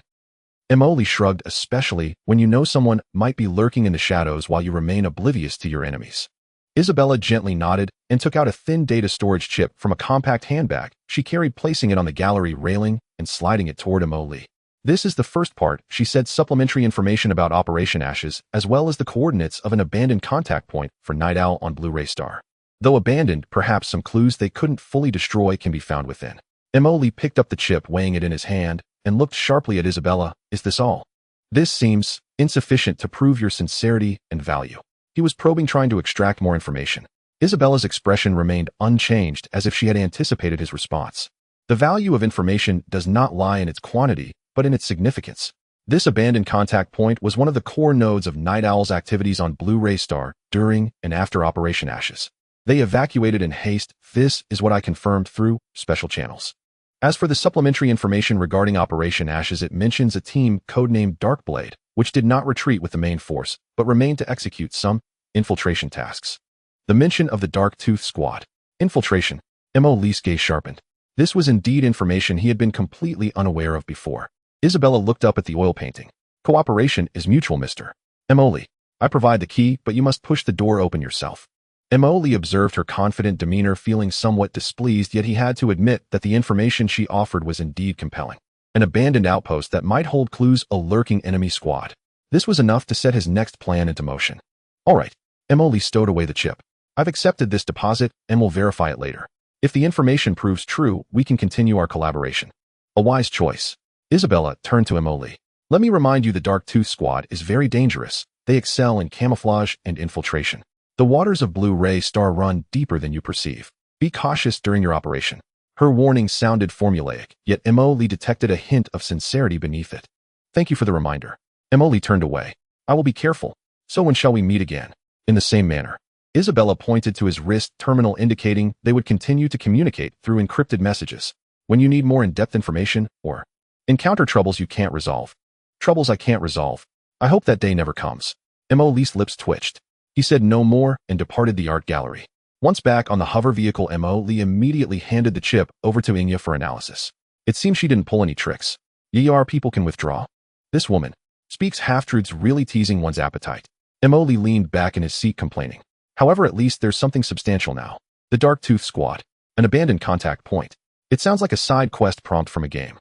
Speaker 1: Emily shrugged, especially when you know someone might be lurking in the shadows while you remain oblivious to your enemies. Isabella gently nodded and took out a thin data storage chip from a compact handbag she carried, placing it on the gallery railing and sliding it toward Emily. This is the first part, she said, supplementary information about Operation Ashes, as well as the coordinates of an abandoned contact point for Night Owl on Blue Ray Star. Though abandoned, perhaps some clues they couldn't fully destroy can be found within. Emily picked up the chip, weighing it in his hand, and looked sharply at Isabella. Is this all? This seems insufficient to prove your sincerity and value. He was probing, trying to extract more information. Isabella's expression remained unchanged, as if she had anticipated his response. The value of information does not lie in its quantity, but in its significance. This abandoned contact point was one of the core nodes of Night Owl's activities on Blue Ray Star during and after Operation Ashes. They evacuated in haste. This is what I confirmed through special channels. As for the supplementary information regarding Operation Ashes, it mentions a team codenamed Darkblade, which did not retreat with the main force, but remained to execute some infiltration tasks. The mention of the Dark Tooth Squad. Infiltration. Emily's gaze sharpened. This was indeed information he had been completely unaware of before. Isabella looked up at the oil painting. Cooperation is mutual, Mr. Emily. I provide the key, but you must push the door open yourself. Emily observed her confident demeanor, feeling somewhat displeased, yet he had to admit that the information she offered was indeed compelling. An abandoned outpost that might hold clues, a lurking enemy squad. This was enough to set his next plan into motion. All right. Emily stowed away the chip. I've accepted this deposit and will verify it later. If the information proves true, we can continue our collaboration. A wise choice. Isabella turned to Emily. Let me remind you, the Dark Tooth Squad is very dangerous. They excel in camouflage and infiltration. The waters of Blue Ray Star run deeper than you perceive. Be cautious during your operation. Her warning sounded formulaic, yet Emily detected a hint of sincerity beneath it. Thank you for the reminder. Emily turned away. I will be careful. So when shall we meet again? In the same manner. Isabella pointed to his wrist terminal, indicating they would continue to communicate through encrypted messages. When you need more in-depth information, or encounter troubles you can't resolve. Troubles I can't resolve. I hope that day never comes. Emily's lips twitched. He said no more and departed the art gallery. Once back on the hover vehicle, Emily immediately handed the chip over to Inya for analysis. It seems she didn't pull any tricks. Our people can withdraw. This woman speaks half-truths, really teasing one's appetite. Emily leaned back in his seat, complaining. However, at least there's something substantial now. The Dark Tooth Squad. An abandoned contact point. It sounds like a side quest prompt from a game.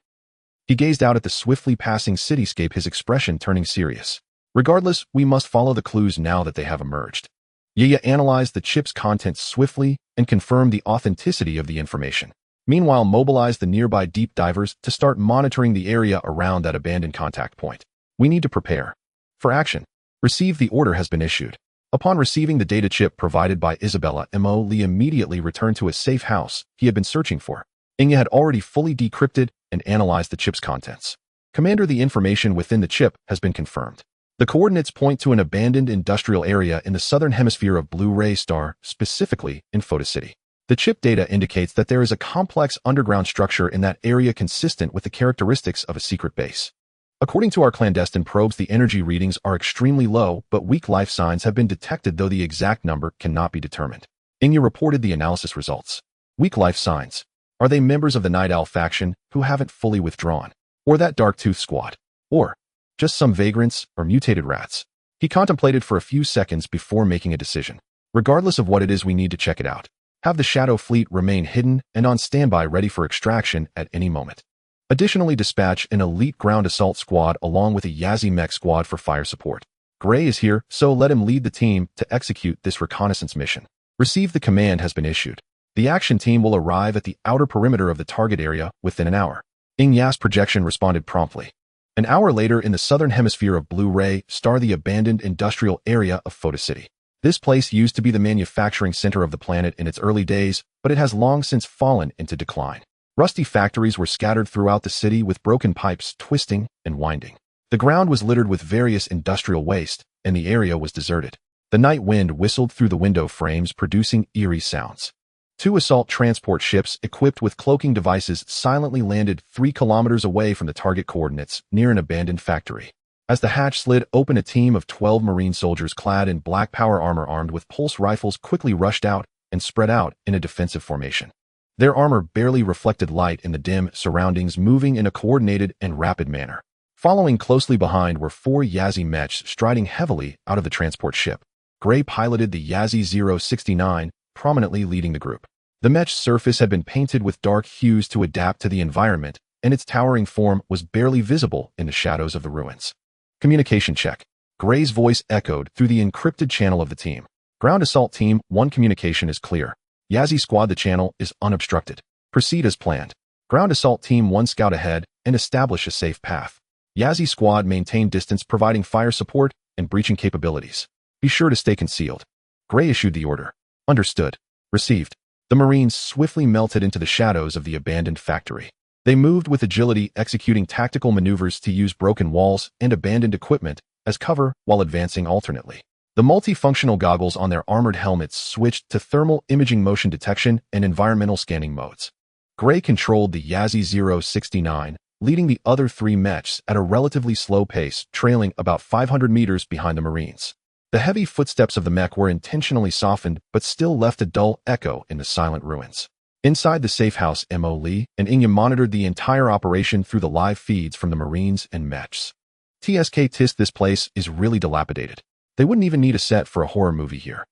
Speaker 1: He gazed out at the swiftly passing cityscape, his expression turning serious. Regardless, we must follow the clues now that they have emerged. Yaya analyzed the chip's contents swiftly and confirmed the authenticity of the information. Meanwhile, mobilized the nearby deep divers to start monitoring the area around that abandoned contact point. We need to prepare for action. Receive, the order has been issued. Upon receiving the data chip provided by Isabella, Emily immediately returned to a safe house he had been searching for. Inya had already fully decrypted and analyzed the chip's contents. Commander, the information within the chip has been confirmed. The coordinates point to an abandoned industrial area in the southern hemisphere of Blue Ray Star, specifically in Photo City. The chip data indicates that there is a complex underground structure in that area consistent with the characteristics of a secret base. According to our clandestine probes, the energy readings are extremely low, but weak life signs have been detected, though the exact number cannot be determined. Inya reported the analysis results. Weak life signs. Are they members of the Night Owl faction who haven't fully withdrawn? Or that Dark Tooth Squad? Or just some vagrants or mutated rats? He contemplated for a few seconds before making a decision. Regardless of what it is, we need to check it out. Have the Shadow Fleet remain hidden and on standby, ready for extraction at any moment. Additionally, dispatch an elite ground assault squad along with a Yazi mech squad for fire support. Gray is here, so let him lead the team to execute this reconnaissance mission. Receive, the command has been issued. The action team will arrive at the outer perimeter of the target area within an hour. Inya's projection responded promptly. An hour later, in the southern hemisphere of Blue Ray Star, the abandoned industrial area of Photo City. This place used to be the manufacturing center of the planet in its early days, but it has long since fallen into decline. Rusty factories were scattered throughout the city, with broken pipes twisting and winding. The ground was littered with various industrial waste, and the area was deserted. The night wind whistled through the window frames, producing eerie sounds. 2 assault transport ships equipped with cloaking devices silently landed 3 kilometers away from the target coordinates, near an abandoned factory. As the hatch slid open, a team of 12 Marine soldiers clad in black power armor armed with pulse rifles quickly rushed out and spread out in a defensive formation. Their armor barely reflected light in the dim surroundings, moving in a coordinated and rapid manner. Following closely behind were 4 Yazzie mechs striding heavily out of the transport ship. Gray piloted the Yazzie 069, prominently leading the group. The mech's surface had been painted with dark hues to adapt to the environment, and its towering form was barely visible in the shadows of the ruins. Communication check. Gray's voice echoed through the encrypted channel of the team. Ground Assault Team 1 communication is clear. Yazzie Squad, the channel is unobstructed. Proceed as planned. Ground Assault Team 1 scout ahead and establish a safe path. Yazzie Squad maintain distance, providing fire support and breaching capabilities. Be sure to stay concealed. Gray issued the order. Understood. Received. The Marines swiftly melted into the shadows of the abandoned factory. They moved with agility, executing tactical maneuvers to use broken walls and abandoned equipment as cover while advancing alternately. The multifunctional goggles on their armored helmets switched to thermal imaging, motion detection, and environmental scanning modes. Gray controlled the Yazzie 069, leading the other 3 mechs at a relatively slow pace, trailing about 500 meters behind the Marines. The heavy footsteps of the mech were intentionally softened, but still left a dull echo in the silent ruins. Inside the safe house, Mo Lee and Inya monitored the entire operation through the live feeds from the Marines and mechs. TSK, this place is really dilapidated. They wouldn't even need a set for a horror movie here.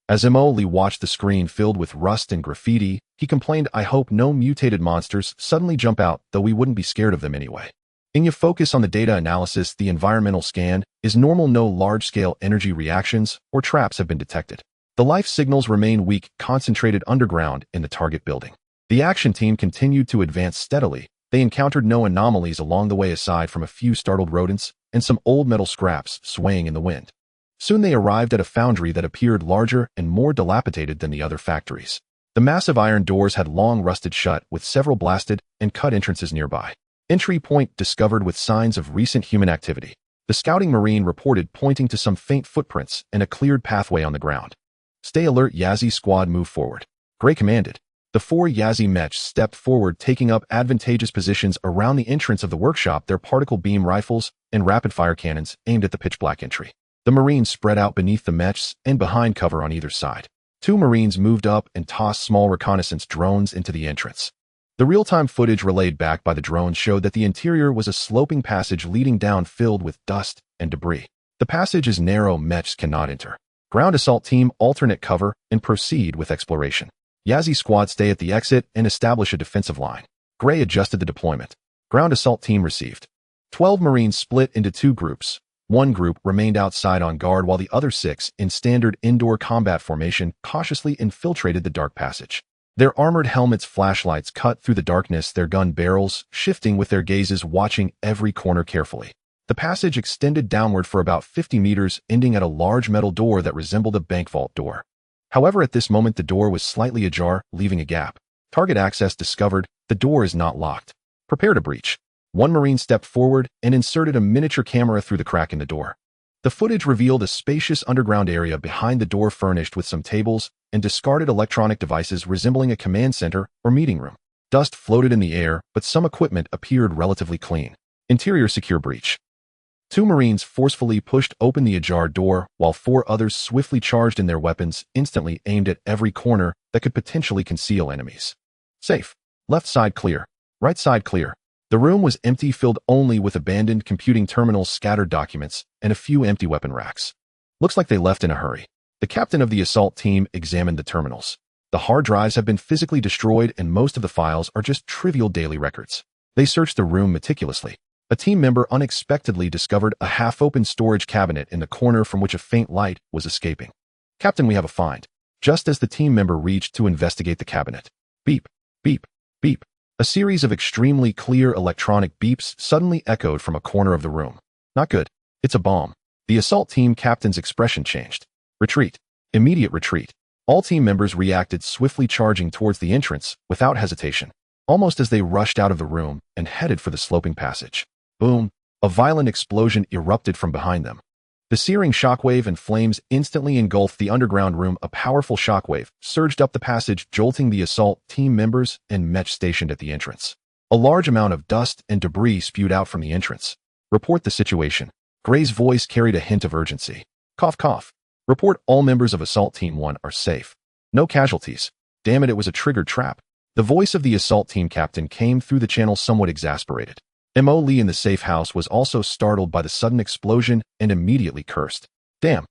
Speaker 1: As Mo Lee watched the screen filled with rust and graffiti, he complained, I hope no mutated monsters suddenly jump out, though we wouldn't be scared of them anyway. Inya focus on the data analysis. The environmental scan is normal. No large-scale energy reactions or traps have been detected. The life signals remain weak, concentrated underground in the target building. The action team continued to advance steadily. They encountered no anomalies along the way aside from a few startled rodents and some old metal scraps swaying in the wind. Soon they arrived at a foundry that appeared larger and more dilapidated than the other factories. The massive iron doors had long rusted shut, with several blasted and cut entrances nearby. Entry point discovered with signs of recent human activity. The scouting Marine reported, pointing to some faint footprints and a cleared pathway on the ground. Stay alert, Yazzie Squad, move forward. Gray commanded. The 4 Yazzie mechs stepped forward, taking up advantageous positions around the entrance of the workshop, their particle beam rifles and rapid-fire cannons aimed at the pitch-black entry. The Marines spread out beneath the mechs and behind cover on either side. 2 Marines moved up and tossed small reconnaissance drones into the entrance. The real-time footage relayed back by the drones showed that the interior was a sloping passage leading down filled with dust and debris. The passage is narrow, mechs cannot enter. Ground Assault Team, alternate cover and proceed with exploration. Yazzie Squad, stay at the exit and establish a defensive line. Gray adjusted the deployment. Ground Assault Team received. 12 Marines split into 2 groups. One group remained outside on guard while the other 6, in standard indoor combat formation, cautiously infiltrated the dark passage. Their armored helmets' flashlights cut through the darkness, their gun barrels shifting with their gazes, watching every corner carefully. The passage extended downward for about 50 meters, ending at a large metal door that resembled a bank vault door. However, at this moment the door was slightly ajar, leaving a gap. Target access discovered. The door is not locked. Prepare to breach. One Marine stepped forward and inserted a miniature camera through the crack in the door. The footage revealed a spacious underground area behind the door, furnished with some tables and discarded electronic devices resembling a command center or meeting room. Dust floated in the air, but some equipment appeared relatively clean. Interior secure, breach. 2 Marines forcefully pushed open the ajar door, while 4 others swiftly charged in, their weapons instantly aimed at every corner that could potentially conceal enemies. Safe. Left side clear. Right side clear. The room was empty, filled only with abandoned computing terminals, scattered documents, and a few empty weapon racks. Looks like they left in a hurry. The captain of the assault team examined the terminals. The hard drives have been physically destroyed and most of the files are just trivial daily records. They searched the room meticulously. A team member unexpectedly discovered a half-open storage cabinet in the corner from which a faint light was escaping. Captain, we have a find. Just as the team member reached to investigate the cabinet. Beep, beep, beep. A series of extremely clear electronic beeps suddenly echoed from a corner of the room. Not good. It's a bomb. The assault team captain's expression changed. Retreat. Immediate retreat. All team members reacted, swiftly charging towards the entrance without hesitation, almost as they rushed out of the room and headed for the sloping passage. Boom! A violent explosion erupted from behind them. The searing shockwave and flames instantly engulfed the underground room. A powerful shockwave surged up the passage, jolting the assault team members and mech stationed at the entrance. A large amount of dust and debris spewed out from the entrance. Report the situation. Gray's voice carried a hint of urgency. Cough, cough. Report all members of Assault Team 1 are safe. No casualties. Damn it, it was a triggered trap. The voice of the assault team captain came through the channel, somewhat exasperated. Mo Lee in the safe house was also startled by the sudden explosion and immediately cursed. Damn.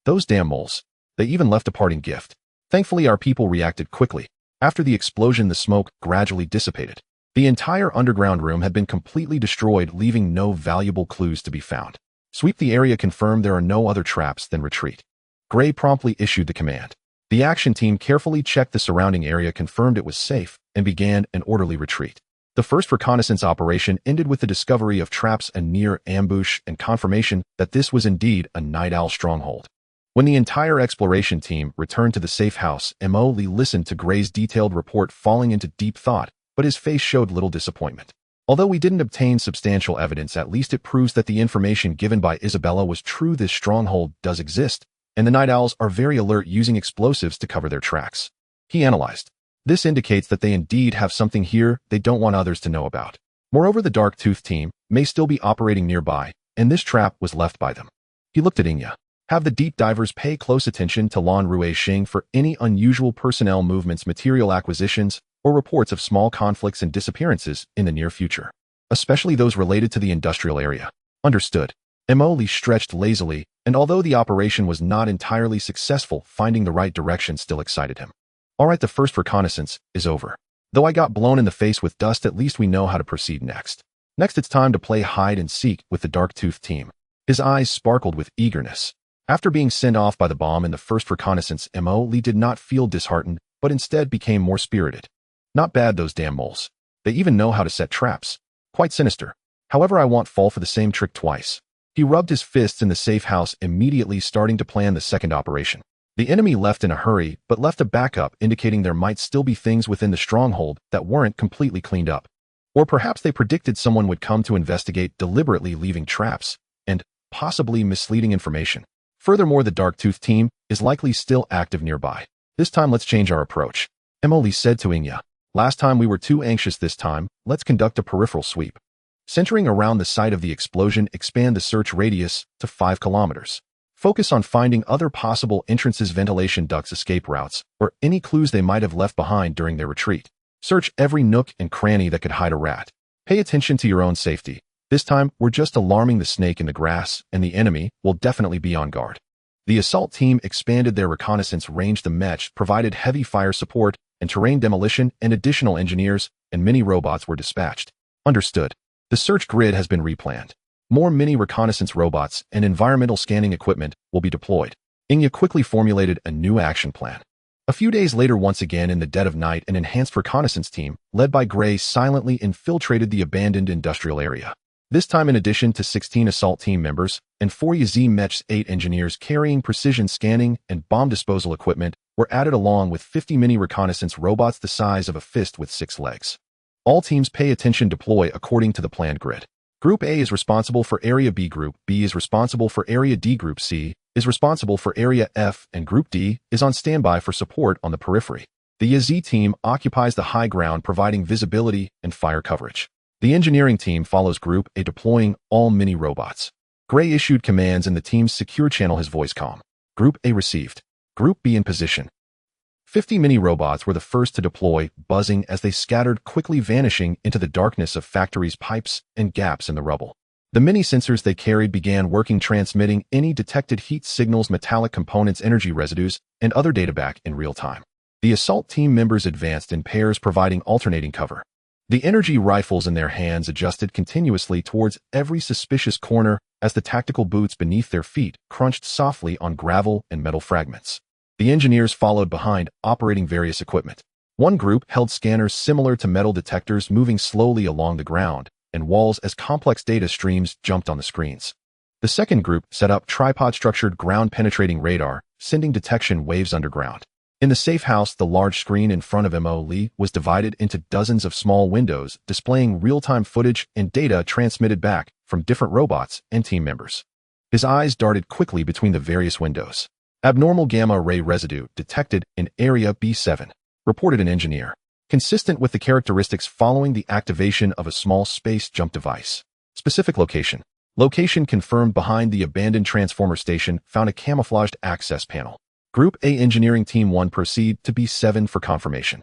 Speaker 1: Those damn moles. They even left a parting gift. Thankfully, our people reacted quickly. After the explosion, the smoke gradually dissipated. The entire underground room had been completely destroyed, leaving no valuable clues to be found. Sweep the area confirmed there are no other traps, then retreat. Gray promptly issued the command. The action team carefully checked the surrounding area, confirmed it was safe, and began an orderly retreat. The first reconnaissance operation ended with the discovery of traps and near ambush and confirmation that this was indeed a Night Owl stronghold. When the entire exploration team returned to the safe house, Mo Lee listened to Gray's detailed report, falling into deep thought, but his face showed little disappointment. Although we didn't obtain substantial evidence, at least it proves that the information given by Isabella was true. This stronghold does exist, and the Night Owls are very alert, using explosives to cover their tracks. He analyzed. This indicates that they indeed have something here they don't want others to know about. Moreover, the Dark Tooth team may still be operating nearby, and this trap was left by them. He looked at Inya. Have the deep divers pay close attention to Lan Rui Xing for any unusual personnel movements, material acquisitions, or reports of small conflicts and disappearances in the near future, especially those related to the industrial area. Understood. Mo Lee stretched lazily, and although the operation was not entirely successful, finding the right direction still excited him. Alright, the first reconnaissance is over. Though I got blown in the face with dust, at least we know how to proceed next. Next, it's time to play hide and seek with the Dark Tooth team. His eyes sparkled with eagerness. After being sent off by the bomb in the first reconnaissance, Mo Lee did not feel disheartened, but instead became more spirited. Not bad, those damn moles. They even know how to set traps. Quite sinister. However, I won't fall for the same trick twice. He rubbed his fists in the safe house, immediately starting to plan the second operation. The enemy left in a hurry, but left a backup, indicating there might still be things within the stronghold that weren't completely cleaned up. Or perhaps they predicted someone would come to investigate, deliberately leaving traps and possibly misleading information. Furthermore, the Dark Tooth team is likely still active nearby. This time, let's change our approach. Mo Lee said to Inya. Last time we were too anxious. This time, let's conduct a peripheral sweep. Centering around the site of the explosion, expand the search radius to 5 kilometers. Focus on finding other possible entrances, ventilation ducts, escape routes, or any clues they might have left behind during their retreat. Search every nook and cranny that could hide a rat. Pay attention to your own safety. This time, we're just alarming the snake in the grass, and the enemy will definitely be on guard. The assault team expanded their reconnaissance range. The Mech provided heavy fire support and terrain demolition, and additional engineers and mini robots were dispatched. Understood. The search grid has been replanned. More mini reconnaissance robots and environmental scanning equipment will be deployed. Inya quickly formulated a new action plan. A few days later, once again in the dead of night, an enhanced reconnaissance team, led by Gray, silently infiltrated the abandoned industrial area. This time, in addition to 16 assault team members and 4 Yazee Mech's 8 engineers carrying precision scanning and bomb disposal equipment were added, along with 50 mini reconnaissance robots the size of a fist with 6 legs. All teams pay attention, deploy according to the planned grid. Group A is responsible for Area B, Group B is responsible for Area D, Group C is responsible for Area F, and Group D is on standby for support on the periphery. The Yazee team occupies the high ground, providing visibility and fire coverage. The engineering team follows Group A, deploying all mini robots. Gray issued commands in the team's secure channel, his voice calm. Group A received. Group B in position. 50 mini robots were the first to deploy, buzzing as they scattered, quickly vanishing into the darkness of factories, pipes, and gaps in the rubble. The mini sensors they carried began working, transmitting any detected heat signals, metallic components, energy residues, and other data back in real time. The assault team members advanced in pairs, providing alternating cover. The energy rifles in their hands adjusted continuously towards every suspicious corner as the tactical boots beneath their feet crunched softly on gravel and metal fragments. The engineers followed behind, operating various equipment. One group held scanners similar to metal detectors, moving slowly along the ground and walls as complex data streams jumped on the screens. The second group set up tripod-structured ground-penetrating radar, sending detection waves underground. In the safe house, the large screen in front of Mo Lee was divided into dozens of small windows, displaying real-time footage and data transmitted back from different robots and team members. His eyes darted quickly between the various windows. Abnormal gamma-ray residue detected in Area B7, reported an engineer, consistent with the characteristics following the activation of a small space jump device. Specific location. Location confirmed behind the abandoned transformer station, found a camouflaged access panel. Group A Engineering Team 1 proceed to B7 for confirmation.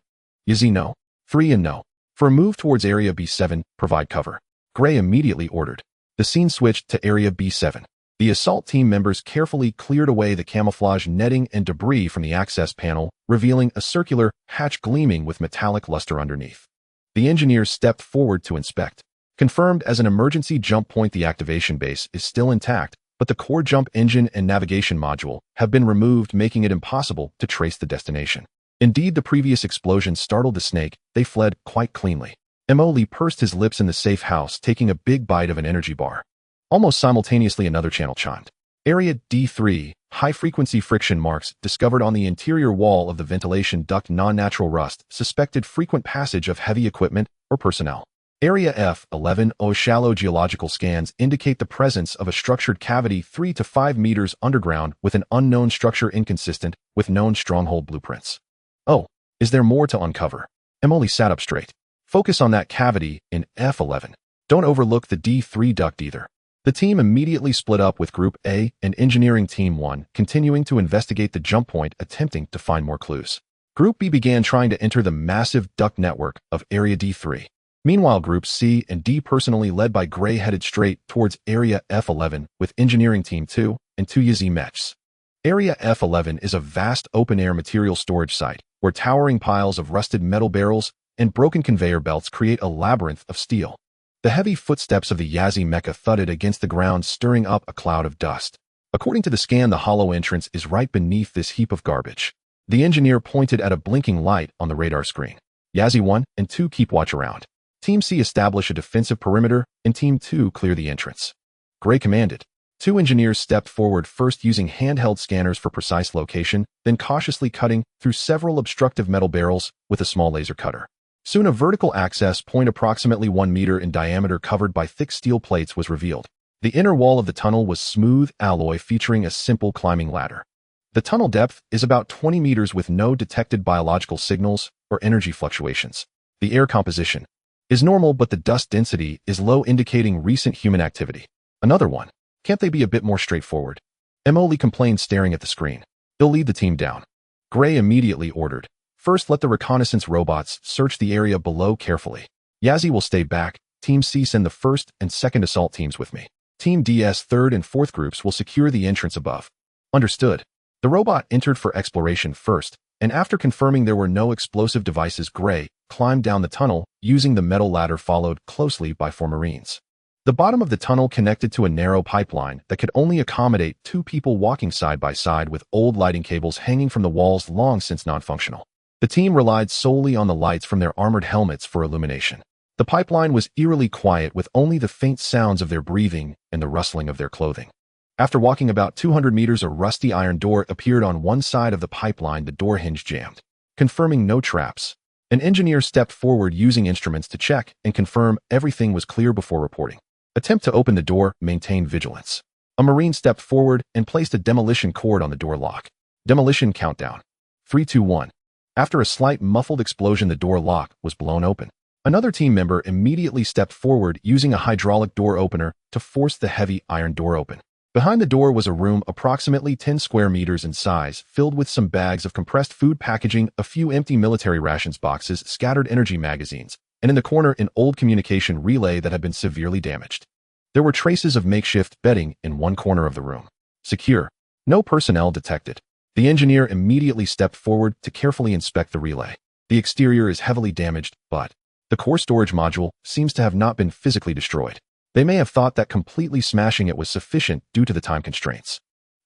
Speaker 1: Yazee no. 3 and no. For a move towards Area B7, provide cover. Gray immediately ordered. The scene switched to Area B7. The assault team members carefully cleared away the camouflage netting and debris from the access panel, revealing a circular hatch gleaming with metallic luster underneath. The engineers stepped forward to inspect. Confirmed as an emergency jump point, the activation base is still intact, but the core jump engine and navigation module have been removed, making it impossible to trace the destination. Indeed, the previous explosion startled the snake. They fled quite cleanly. Emily pursed his lips in the safe house, taking a big bite of an energy bar. Almost simultaneously, another channel chimed. Area D3, high-frequency friction marks discovered on the interior wall of the ventilation duct, non-natural rust, suspected frequent passage of heavy equipment or personnel. Area F11, shallow geological scans indicate the presence of a structured cavity 3 to 5 meters underground with an unknown structure inconsistent with known stronghold blueprints. Oh, is there more to uncover? Emily sat up straight. Focus on that cavity in F11. Don't overlook the D3 duct either. The team immediately split up, with Group A and Engineering Team 1 continuing to investigate the jump point, attempting to find more clues. Group B began trying to enter the massive duct network of Area D3. Meanwhile, Groups C and D, personally led by Gray, headed straight towards Area F11 with Engineering Team 2 and 2 Yazi Mechs. Area F11 is a vast open-air material storage site where towering piles of rusted metal barrels and broken conveyor belts create a labyrinth of steel. The heavy footsteps of the Yazi mecha thudded against the ground, stirring up a cloud of dust. According to the scan, the hollow entrance is right beneath this heap of garbage. The engineer pointed at a blinking light on the radar screen. Yazi 1 and 2 keep watch around. Team C establish a defensive perimeter, and Team 2 clear the entrance. Gray commanded. 2 engineers stepped forward, first using handheld scanners for precise location, then cautiously cutting through several obstructive metal barrels with a small laser cutter. Soon a vertical access point approximately 1 meter in diameter covered by thick steel plates was revealed. The inner wall of the tunnel was smooth alloy featuring a simple climbing ladder. The tunnel depth is about 20 meters with no detected biological signals or energy fluctuations. The air composition is normal, but the dust density is low, indicating recent human activity. Another one. Can't they be a bit more straightforward? Emily complained, staring at the screen. They'll lead the team down. Gray immediately ordered. First, let the reconnaissance robots search the area below carefully. Yazi will stay back. Team C, send the first and second assault teams with me. Team D's third and fourth groups will secure the entrance above. Understood. The robot entered for exploration first, and after confirming there were no explosive devices, Gray climbed down the tunnel using the metal ladder, followed closely by 4 Marines. The bottom of the tunnel connected to a narrow pipeline that could only accommodate 2 people walking side by side, with old lighting cables hanging from the walls, long since non-functional. The team relied solely on the lights from their armored helmets for illumination. The pipeline was eerily quiet, with only the faint sounds of their breathing and the rustling of their clothing. After walking about 200 meters, a rusty iron door appeared on one side of the pipeline. The door hinge jammed. Confirming no traps, an engineer stepped forward using instruments to check and confirm everything was clear before reporting. Attempt to open the door, maintain vigilance. A Marine stepped forward and placed a demolition cord on the door lock. Demolition countdown. 3, 2, 1. After a slight muffled explosion, the door lock was blown open. Another team member immediately stepped forward using a hydraulic door opener to force the heavy iron door open. Behind the door was a room approximately 10 square meters in size, filled with some bags of compressed food packaging, a few empty military rations boxes, scattered energy magazines, and in the corner an old communication relay that had been severely damaged. There were traces of makeshift bedding in one corner of the room. Secure. No personnel detected. The engineer immediately stepped forward to carefully inspect the relay. The exterior is heavily damaged, but the core storage module seems to have not been physically destroyed. They may have thought that completely smashing it was sufficient due to the time constraints.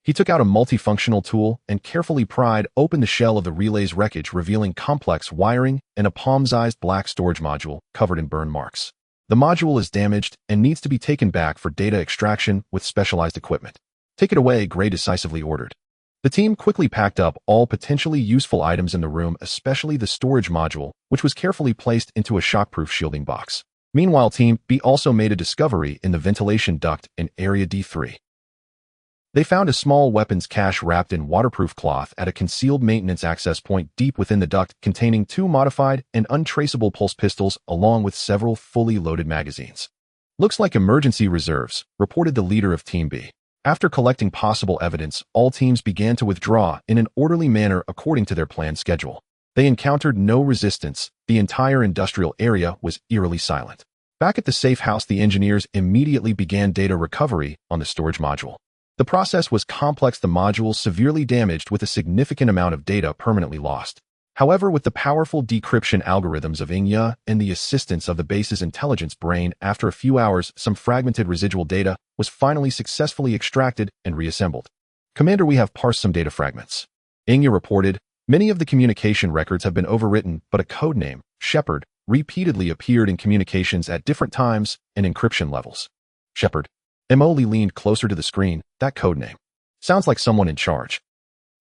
Speaker 1: He took out a multifunctional tool and carefully pried open the shell of the relay's wreckage, revealing complex wiring and a palm-sized black storage module covered in burn marks. The module is damaged and needs to be taken back for data extraction with specialized equipment. Take it away, Gray decisively ordered. The team quickly packed up all potentially useful items in the room, especially the storage module, which was carefully placed into a shockproof shielding box. Meanwhile, Team B also made a discovery in the ventilation duct in Area D3. They found a small weapons cache wrapped in waterproof cloth at a concealed maintenance access point deep within the duct, containing 2 modified and untraceable pulse pistols along with several fully loaded magazines. Looks like emergency reserves, reported the leader of Team B. After collecting possible evidence, all teams began to withdraw in an orderly manner according to their planned schedule. They encountered no resistance. The entire industrial area was eerily silent. Back at the safe house, the engineers immediately began data recovery on the storage module. The process was complex, the module severely damaged with a significant amount of data permanently lost. However, with the powerful decryption algorithms of Ingya and the assistance of the base's intelligence brain, after a few hours, some fragmented residual data was finally successfully extracted and reassembled. Commander, we have parsed some data fragments. Ingya reported, many of the communication records have been overwritten, but a codename, Shepherd, repeatedly appeared in communications at different times and encryption levels. Shepherd. Emily leaned closer to the screen. That codename sounds like someone in charge.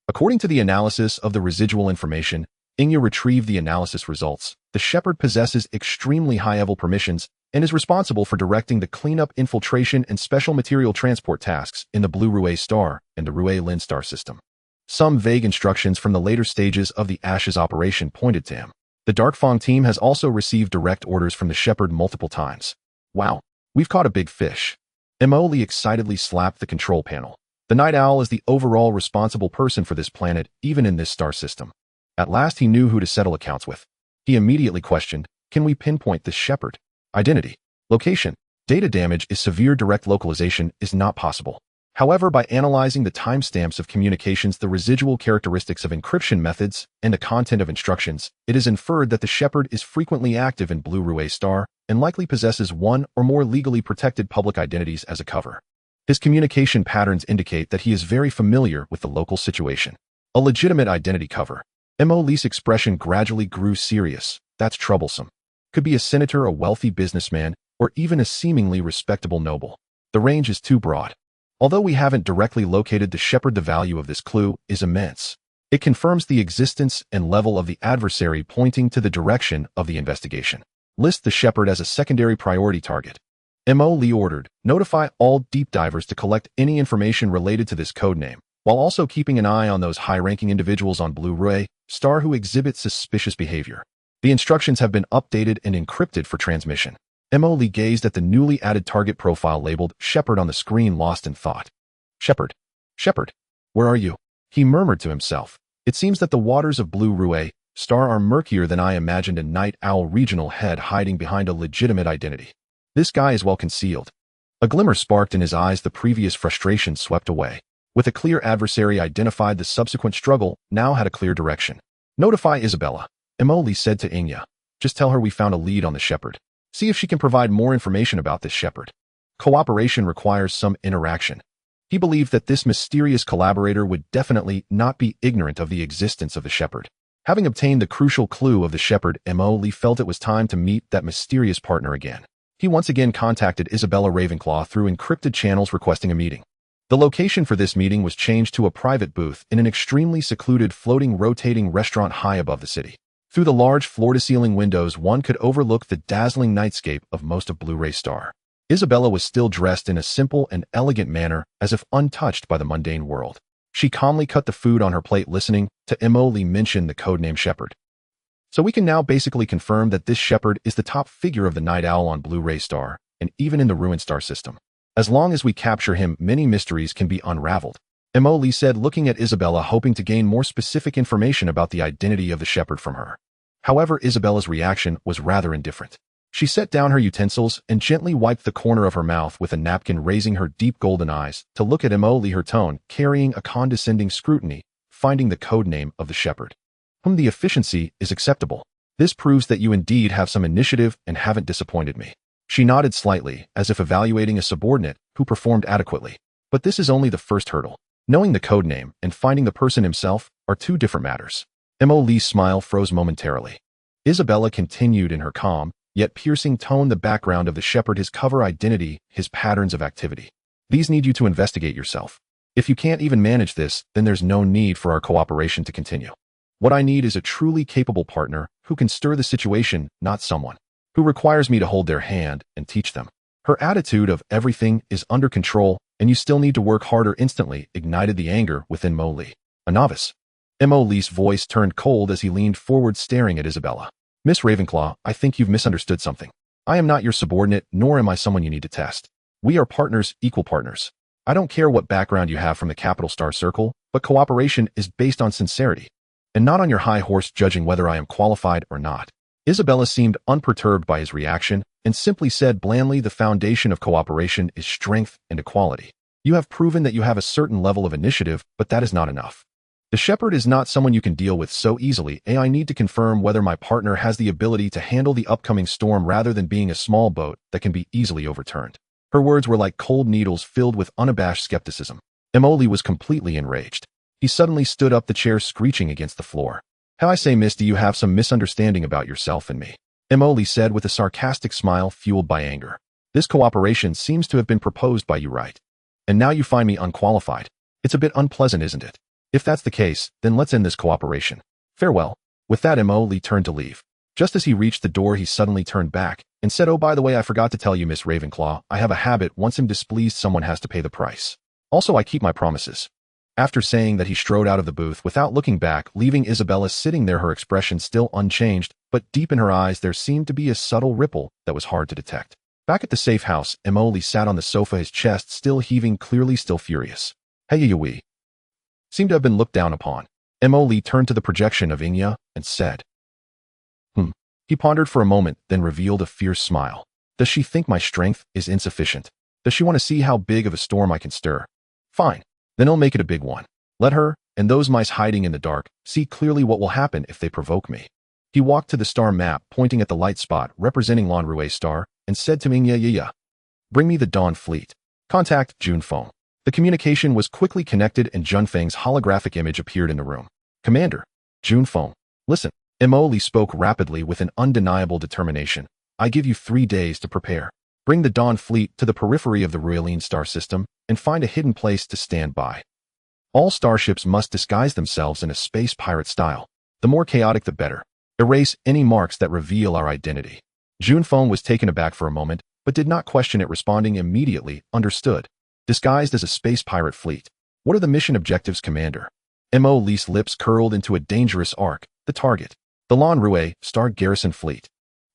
Speaker 1: According to the analysis of the residual information, Ingya retrieved the analysis results. The Shepherd possesses extremely high-level permissions and is responsible for directing the cleanup, infiltration, and special material transport tasks in the Blue Rue star and the Rue Lin star system. Some vague instructions from the later stages of the Ashes operation pointed to him. The Darkfang team has also received direct orders from the Shepherd multiple times. Wow, we've caught a big fish. Emily excitedly slapped the control panel. The Night Owl is the overall responsible person for this planet, even in this star system. At last he knew who to settle accounts with. He immediately questioned, can we pinpoint this Shepherd? Identity, location, data damage is severe, direct localization is not possible. However, by analyzing the timestamps of communications, the residual characteristics of encryption methods, and the content of instructions, it is inferred that the Shepherd is frequently active in Blue Rue star and likely possesses one or more legally protected public identities as a cover. His communication patterns indicate that he is very familiar with the local situation. A legitimate identity cover. Emily's expression gradually grew serious. That's troublesome. Could be a senator, a wealthy businessman, or even a seemingly respectable noble. The range is too broad. Although we haven't directly located the Shepherd, the value of this clue is immense. It confirms the existence and level of the adversary, pointing to the direction of the investigation. List the Shepherd as a secondary priority target. Emily ordered, notify all deep divers to collect any information related to this codename, while also keeping an eye on those high-ranking individuals on Blue Rue star who exhibit suspicious behavior. The instructions have been updated and encrypted for transmission. Emily gazed at the newly added target profile labeled Shepherd on the screen, lost in thought. Shepherd. Shepherd. Where are you? He murmured to himself. It seems that the waters of Blue Rue star are murkier than I imagined. A Night Owl regional head hiding behind a legitimate identity. This guy is well concealed. A glimmer sparked in his eyes. The previous frustration swept away. With a clear adversary identified, the subsequent struggle now had a clear direction. Notify Isabella, Emily said to Ingya. Just tell her we found a lead on the Shepherd. See if she can provide more information about this Shepherd. Cooperation requires some interaction. He believed that this mysterious collaborator would definitely not be ignorant of the existence of the Shepherd. Having obtained the crucial clue of the Shepherd, Emily felt it was time to meet that mysterious partner again. He once again contacted Isabella Ravenclaw through encrypted channels requesting a meeting. The location for this meeting was changed to a private booth in an extremely secluded floating rotating restaurant high above the city. Through the large floor-to-ceiling windows, one could overlook the dazzling nightscape of most of Blue Rue star. Isabella was still dressed in a simple and elegant manner, as if untouched by the mundane world. She calmly cut the food on her plate, listening to Emily mention the codename Shepherd. So we can now basically confirm that this Shepherd is the top figure of the Night Owl on Blue Rue star, and even in the Ruin star system. As long as we capture him, many mysteries can be unraveled. Emily said, looking at Isabella, hoping to gain more specific information about the identity of the Shepherd from her. However, Isabella's reaction was rather indifferent. She set down her utensils and gently wiped the corner of her mouth with a napkin, raising her deep golden eyes to look at Emily, her tone carrying a condescending scrutiny, finding the codename of the Shepherd. The efficiency is acceptable. This proves that you indeed have some initiative and haven't disappointed me. She nodded slightly, as if evaluating a subordinate who performed adequately. But this is only the first hurdle. Knowing the codename and finding the person himself are two different matters. Emily's smile froze momentarily. Isabella continued in her calm, yet piercing tone, the background of the Shepherd, his cover identity, his patterns of activity. These need you to investigate yourself. If you can't even manage this, then there's no need for our cooperation to continue. What I need is a truly capable partner who can stir the situation, not someone who requires me to hold their hand and teach them. Her attitude of everything is under control and you still need to work harder instantly ignited the anger within Molly. A novice. Emily's voice turned cold as he leaned forward, staring at Isabella. Miss Ravenclaw, I think you've misunderstood something. I am not your subordinate, nor am I someone you need to test. We are partners, equal partners. I don't care what background you have from the Capital Star Circle, but cooperation is based on sincerity, and not on your high horse judging whether I am qualified or not. Isabella seemed unperturbed by his reaction, and simply said blandly, the foundation of cooperation is strength and equality. You have proven that you have a certain level of initiative, but that is not enough. The shepherd is not someone you can deal with so easily, and I need to confirm whether my partner has the ability to handle the upcoming storm rather than being a small boat that can be easily overturned. Her words were like cold needles filled with unabashed skepticism. Emoli was completely enraged. He suddenly stood up, the chair screeching against the floor. How I say, Misty, you have some misunderstanding about yourself and me, Emoli said with a sarcastic smile fueled by anger. This cooperation seems to have been proposed by you, right? And now you find me unqualified. It's a bit unpleasant, isn't it? If that's the case, then let's end this cooperation. Farewell. With that, Emoli turned to leave. Just as he reached the door, he suddenly turned back and said, oh, by the way, I forgot to tell you, Miss Ravenclaw, I have a habit. Once I'm displeased, someone has to pay the price. Also, I keep my promises. After saying that, he strode out of the booth without looking back, leaving Isabella sitting there, her expression still unchanged, but deep in her eyes there seemed to be a subtle ripple that was hard to detect. Back at the safe house, Emoli sat on the sofa, his chest still heaving, clearly still furious. Hey, Yui. Seemed to have been looked down upon. Emoli turned to the projection of Inya and said, He pondered for a moment, then revealed a fierce smile. Does she think my strength is insufficient? Does she want to see how big of a storm I can stir? Fine. Then I'll make it a big one. Let her, and those mice hiding in the dark, see clearly what will happen if they provoke me. He walked to the star map, pointing at the light spot representing Lanrue's star, and said to Mingya, bring me the Dawn Fleet. Contact Junfeng. The communication was quickly connected and Junfeng's holographic image appeared in the room. Commander, Junfeng, listen. Emoli spoke rapidly with an undeniable determination. I give you 3 days to prepare. Bring the Dawn Fleet to the periphery of the Royaline star system and find a hidden place to stand by. All starships must disguise themselves in a space pirate style. The more chaotic, the better. Erase any marks that reveal our identity. Junfeng was taken aback for a moment, but did not question it, responding immediately, understood. Disguised as a space pirate fleet. What are the mission objectives, Commander? Emoli's lips curled into a dangerous arc. The target. The Lanrue Star Garrison Fleet.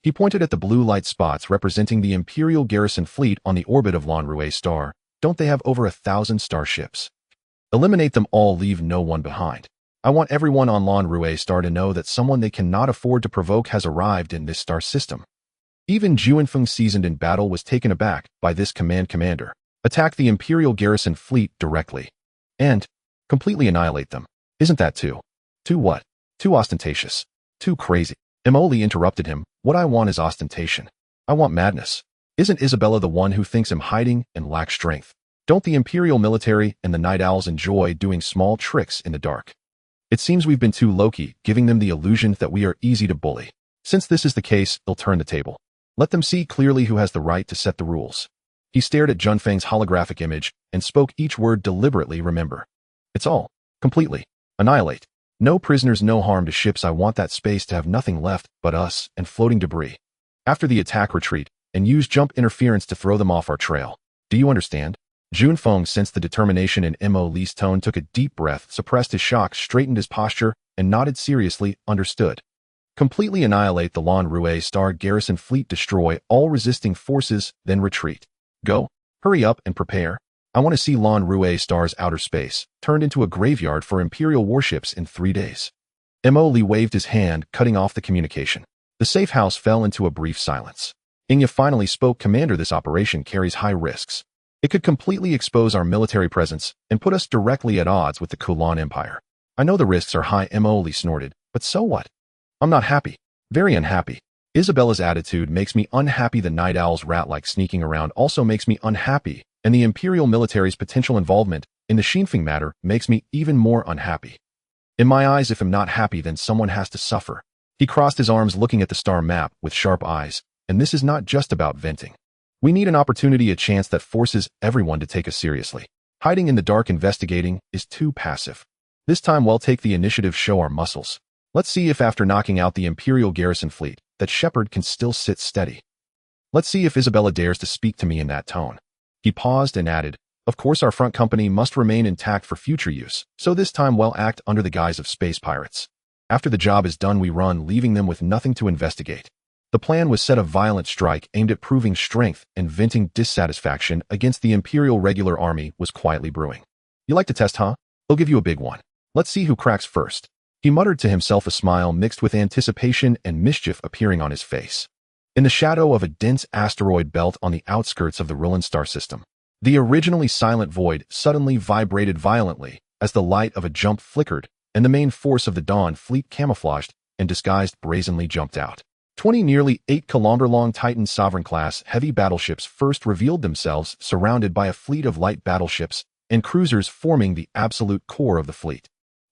Speaker 1: He pointed at the blue light spots representing the Imperial Garrison Fleet on the orbit of Lanrue Star. Don't they have over 1,000 starships? Eliminate them all, leave no one behind. I want everyone on Lanrue Star to know that someone they cannot afford to provoke has arrived in this star system. Even Junfeng, seasoned in battle, was taken aback by this command. Commander, attack the Imperial Garrison Fleet directly. And completely annihilate them. Isn't that too what? Too ostentatious. Too crazy. Emoli interrupted him. What I want is ostentation. I want madness. Isn't Isabella the one who thinks I'm hiding and lack strength? Don't the Imperial military and the Night Owls enjoy doing small tricks in the dark? It seems we've been too low-key, giving them the illusion that we are easy to bully. Since this is the case, they'll turn the table. Let them see clearly who has the right to set the rules. He stared at Junfeng's holographic image and spoke each word deliberately. Remember. It's all. Completely. Annihilate. No prisoners, no harm to ships. I want that space to have nothing left but us and floating debris. After the attack, retreat, and use jump interference to throw them off our trail. Do you understand? Junfeng sensed the determination in Emoli's tone, took a deep breath, suppressed his shock, straightened his posture, and nodded seriously. Understood. Completely annihilate the Lanrue Star Garrison Fleet, destroy all resisting forces, then retreat. Go. Hurry up and prepare. I want to see Lanrue Star's outer space turned into a graveyard for Imperial warships in 3 days. Emoli waved his hand, cutting off the communication. The safe house fell into a brief silence. Inya finally spoke. Commander, this operation carries high risks. It could completely expose our military presence and put us directly at odds with the Kulan Empire. I know the risks are high, Emoli snorted, but so what? I'm not happy. Very unhappy. Isabella's attitude makes me unhappy. The Night Owl's rat-like sneaking around also makes me unhappy. And the Imperial military's potential involvement in the Shinfeng matter makes me even more unhappy. In my eyes, if I'm not happy, then someone has to suffer. He crossed his arms, looking at the star map with sharp eyes, and this is not just about venting. We need an opportunity, a chance that forces everyone to take us seriously. Hiding in the dark, investigating, is too passive. This time we'll take the initiative, show our muscles. Let's see if after knocking out the Imperial Garrison Fleet, that Shepard can still sit steady. Let's see if Isabella dares to speak to me in that tone. He paused and added, of course our front company must remain intact for future use, so this time we'll act under the guise of space pirates. After the job is done, we run, leaving them with nothing to investigate. The plan was set a violent strike aimed at proving strength and venting dissatisfaction against the Imperial regular army was quietly brewing. You like to test, huh? They'll give you a big one. Let's see who cracks first. He muttered to himself, a smile mixed with anticipation and mischief appearing on his face. in the shadow of a dense asteroid belt on the outskirts of the Rillan star system. The originally silent void suddenly vibrated violently as the light of a jump flickered, and the main force of the Dawn fleet camouflaged and disguised brazenly jumped out. 20 nearly 8-kilometer-long Titan Sovereign-class heavy battleships first revealed themselves surrounded by a fleet of light battleships and cruisers forming the absolute core of the fleet.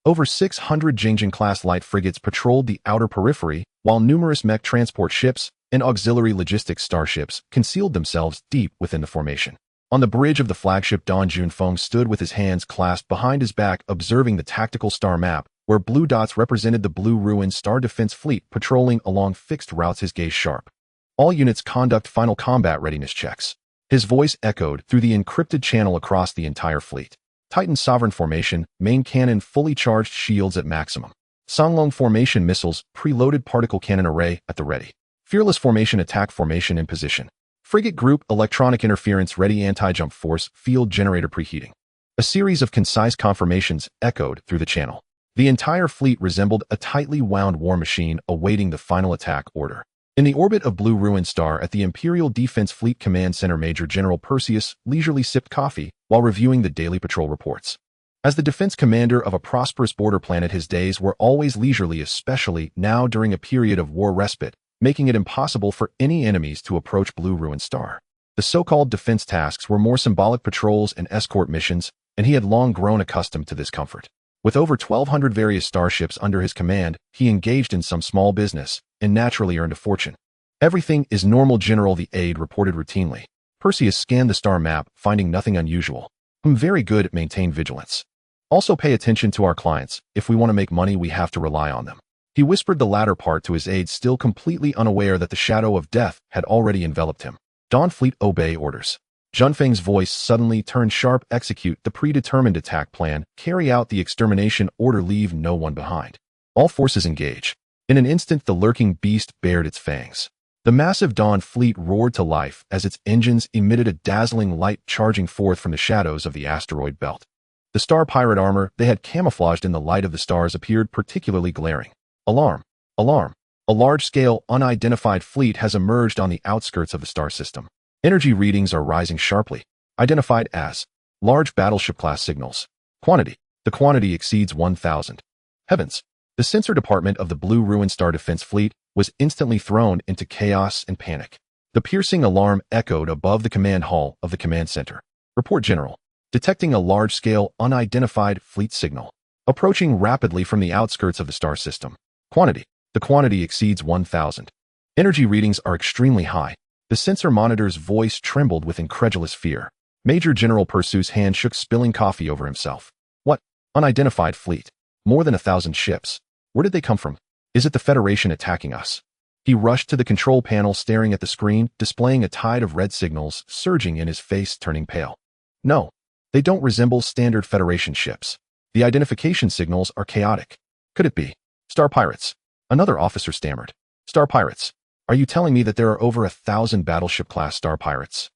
Speaker 1: Over 600 Jingjin-class light frigates patrolled the outer periphery, while numerous mech transport ships and auxiliary logistics starships concealed themselves deep within the formation. On the bridge of the flagship, Don Junfeng stood with his hands clasped behind his back, observing the tactical star map, where blue dots represented the Blue Ruin Star Defense Fleet patrolling along fixed routes. His gaze sharp. All units conduct final combat readiness checks. His voice echoed through the encrypted channel across the entire fleet. Titan Sovereign Formation, main cannon fully charged, shields at maximum. Songlong Formation missiles, preloaded particle cannon array at the ready. Fearless Formation attack formation in position. Frigate group, electronic interference ready, anti-jump force, field generator preheating. A series of concise confirmations echoed through the channel. The entire fleet resembled a tightly wound war machine awaiting the final attack order. In the orbit of Blue Ruin Star at the Imperial Defense Fleet Command Center, Major General Perseus leisurely sipped coffee while reviewing the daily patrol reports. As the defense commander of a prosperous border planet, his days were always leisurely, especially now during a period of war respite, making it impossible for any enemies to approach Blue Ruin Star. The so-called defense tasks were more symbolic patrols and escort missions, and he had long grown accustomed to this comfort. With over 1,200 various starships under his command, he engaged in some small business and naturally earned a fortune. Everything is normal, General, the aide reported routinely. Perseus scanned the star map, finding nothing unusual. I'm very good at maintain vigilance. Also pay attention to our clients. If we want to make money, we have to rely on them. He whispered the latter part to his aide, still completely unaware that the shadow of death had already enveloped him. Dawn Fleet, obey orders. Junfeng's voice suddenly turned sharp. Execute the predetermined attack plan. Carry out the extermination order. Leave no one behind. All forces engage. In an instant, the lurking beast bared its fangs. The massive Dawn Fleet roared to life as its engines emitted a dazzling light charging forth from the shadows of the asteroid belt. The star pirate armor they had camouflaged in the light of the stars appeared particularly glaring. Alarm! Alarm! A large-scale, unidentified fleet has emerged on the outskirts of the star system. Energy readings are rising sharply. Identified as large battleship-class signals. Quantity. The quantity exceeds 1,000. Heavens! The sensor department of the Blue Ruin Star Defense Fleet was instantly thrown into chaos and panic. The piercing alarm echoed above the command hall of the command center. Report, General. Detecting a large-scale, unidentified fleet signal. Approaching rapidly from the outskirts of the star system. Quantity. The quantity exceeds 1,000. Energy readings are extremely high. The sensor monitor's voice trembled with incredulous fear. Major General Perseus' hand shook, spilling coffee over himself. What? Unidentified fleet. More than 1,000 ships. Where did they come from? Is it the Federation attacking us? He rushed to the control panel, staring at the screen, displaying a tide of red signals, surging in his face, turning pale. No. They don't resemble standard Federation ships. The identification signals are chaotic. Could it be star pirates? Another officer stammered. Star pirates? Are you telling me that there are over 1,000 battleship-class star pirates?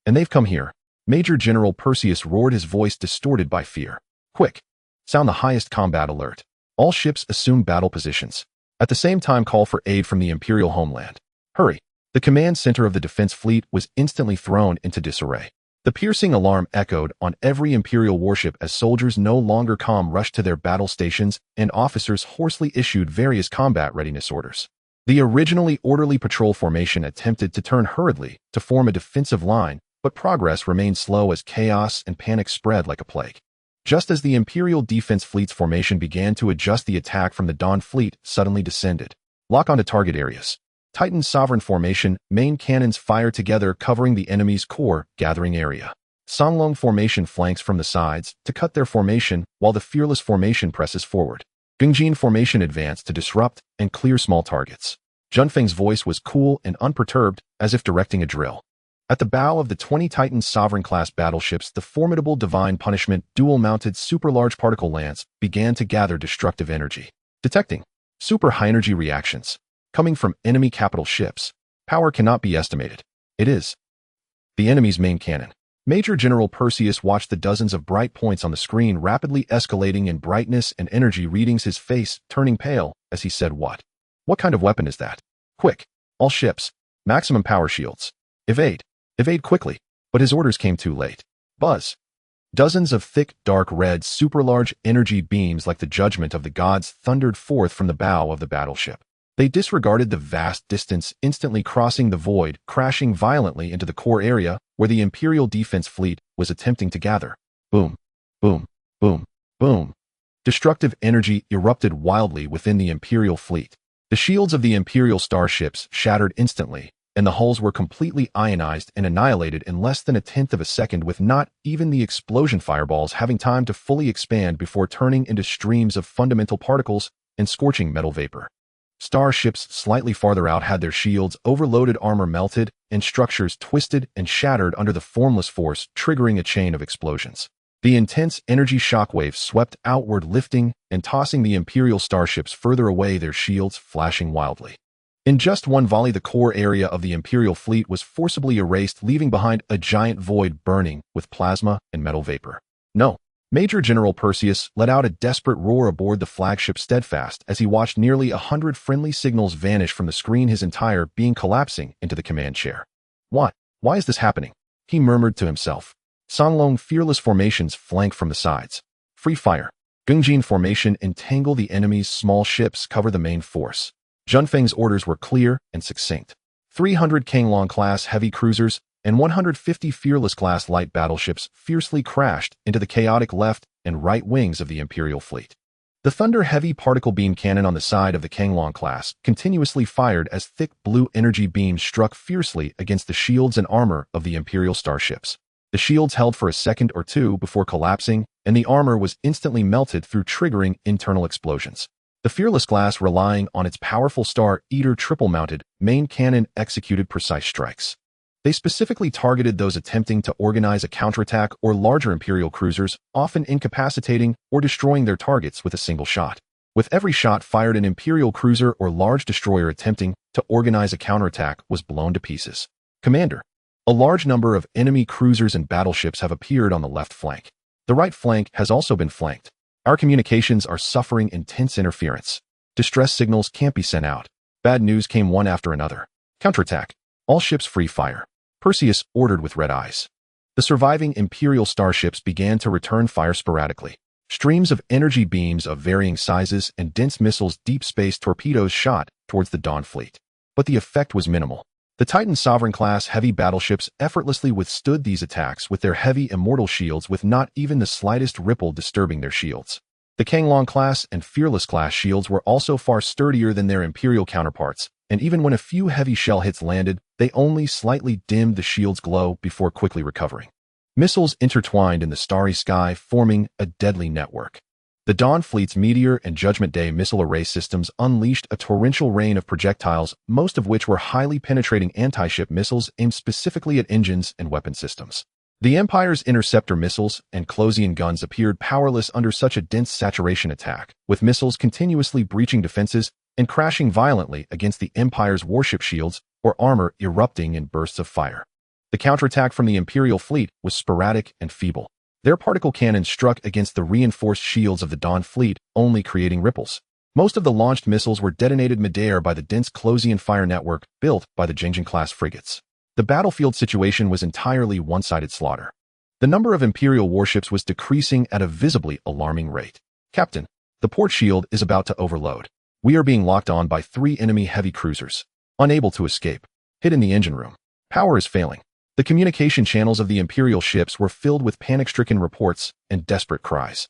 Speaker 1: And they've come here? Major General Perseus roared, his voice distorted by fear. Quick! Sound the highest combat alert. All ships assume battle positions. At the same time, call for aid from the Imperial homeland. Hurry! The command center of the defense fleet was instantly thrown into disarray. The piercing alarm echoed on every Imperial warship as soldiers no longer calm rushed to their battle stations and officers hoarsely issued various combat readiness orders. The originally orderly patrol formation attempted to turn hurriedly to form a defensive line, but progress remained slow as chaos and panic spread like a plague. Just as the Imperial Defense Fleet's formation began to adjust, the attack from the Dawn Fleet suddenly descended. Lock onto target areas. Titan Sovereign Formation, main cannons fire together, covering the enemy's core gathering area. Songlong Formation flanks from the sides to cut their formation, while the Fearless Formation presses forward. Gungjin Formation advanced to disrupt and clear small targets. Junfeng's voice was cool and unperturbed, as if directing a drill. At the bow of the 20 Titan Sovereign-class battleships, the formidable Divine Punishment dual-mounted super-large particle lance began to gather destructive energy. Detecting super-high-energy reactions coming from enemy capital ships. Power cannot be estimated. It is the enemy's main cannon. Major General Perseus watched the dozens of bright points on the screen rapidly escalating in brightness and energy readings, his face turning pale as he said, What kind of weapon is that? Quick! All ships! Maximum power shields. Evade. Evade quickly. But his orders came too late. Buzz. Dozens of thick, dark red, super-large energy beams like the judgment of the gods thundered forth from the bow of the battleship. They disregarded the vast distance, instantly crossing the void, crashing violently into the core area where the Imperial defense fleet was attempting to gather. Boom. Boom. Boom. Boom. Destructive energy erupted wildly within the Imperial fleet. The shields of the Imperial starships shattered instantly, and the hulls were completely ionized and annihilated in less than a tenth of a second, with not even the explosion fireballs having time to fully expand before turning into streams of fundamental particles and scorching metal vapor. Starships slightly farther out had their shields, overloaded armor melted, and structures twisted and shattered under the formless force, triggering a chain of explosions. The intense energy shockwaves swept outward, lifting and tossing the Imperial starships further away, their shields flashing wildly. In just one volley, the core area of the Imperial fleet was forcibly erased, leaving behind a giant void burning with plasma and metal vapor. No. Major General Perseus let out a desperate roar aboard the flagship Steadfast as he watched nearly 100 friendly signals vanish from the screen, his entire being collapsing into the command chair. What? Why is this happening? He murmured to himself. Songlong fearless formations flank from the sides. Free fire. Gungjin formation entangle the enemy's small ships, cover the main force. Junfeng's orders were clear and succinct. 300 Kanglong-class heavy cruisers and 150 Fearless-class light battleships fiercely crashed into the chaotic left and right wings of the Imperial fleet. The Thunder heavy particle beam cannon on the side of the Kanglong class continuously fired as thick blue energy beams struck fiercely against the shields and armor of the Imperial starships. The shields held for a second or two before collapsing, and the armor was instantly melted through triggering internal explosions. The Fearless class, relying on its powerful Star Eater triple-mounted main cannon, executed precise strikes. They specifically targeted those attempting to organize a counterattack or larger Imperial cruisers, often incapacitating or destroying their targets with a single shot. With every shot fired, an Imperial cruiser or large destroyer attempting to organize a counterattack was blown to pieces. Commander. A large number of enemy cruisers and battleships have appeared on the left flank. The right flank has also been flanked. Our communications are suffering intense interference. Distress signals can't be sent out. Bad news came one after another. Counterattack. All ships free fire. Perseus ordered with red eyes. The surviving Imperial starships began to return fire sporadically. Streams of energy beams of varying sizes and dense missiles, deep space torpedoes shot towards the Dawn fleet. But the effect was minimal. The Titan Sovereign-class heavy battleships effortlessly withstood these attacks with their heavy immortal shields, with not even the slightest ripple disturbing their shields. The Kanglong-class and Fearless-class shields were also far sturdier than their Imperial counterparts, and even when a few heavy shell hits landed, they only slightly dimmed the shield's glow before quickly recovering. Missiles intertwined in the starry sky, forming a deadly network. The Dawn fleet's Meteor and Judgment Day missile array systems unleashed a torrential rain of projectiles, most of which were highly penetrating anti-ship missiles aimed specifically at engines and weapon systems. The Empire's interceptor missiles and Closian guns appeared powerless under such a dense saturation attack, with missiles continuously breaching defenses and crashing violently against the Empire's warship shields or armor, erupting in bursts of fire. The counterattack from the Imperial fleet was sporadic and feeble. Their particle cannons struck against the reinforced shields of the Dawn fleet, only creating ripples. Most of the launched missiles were detonated midair by the dense Closian fire network built by the Jingjing-class frigates. The battlefield situation was entirely one-sided slaughter. The number of Imperial warships was decreasing at a visibly alarming rate. Captain, the port shield is about to overload. We are being locked on by 3 enemy heavy cruisers. Unable to escape. Hid in the engine room. Power is failing. The communication channels of the Imperial ships were filled with panic-stricken reports and desperate cries.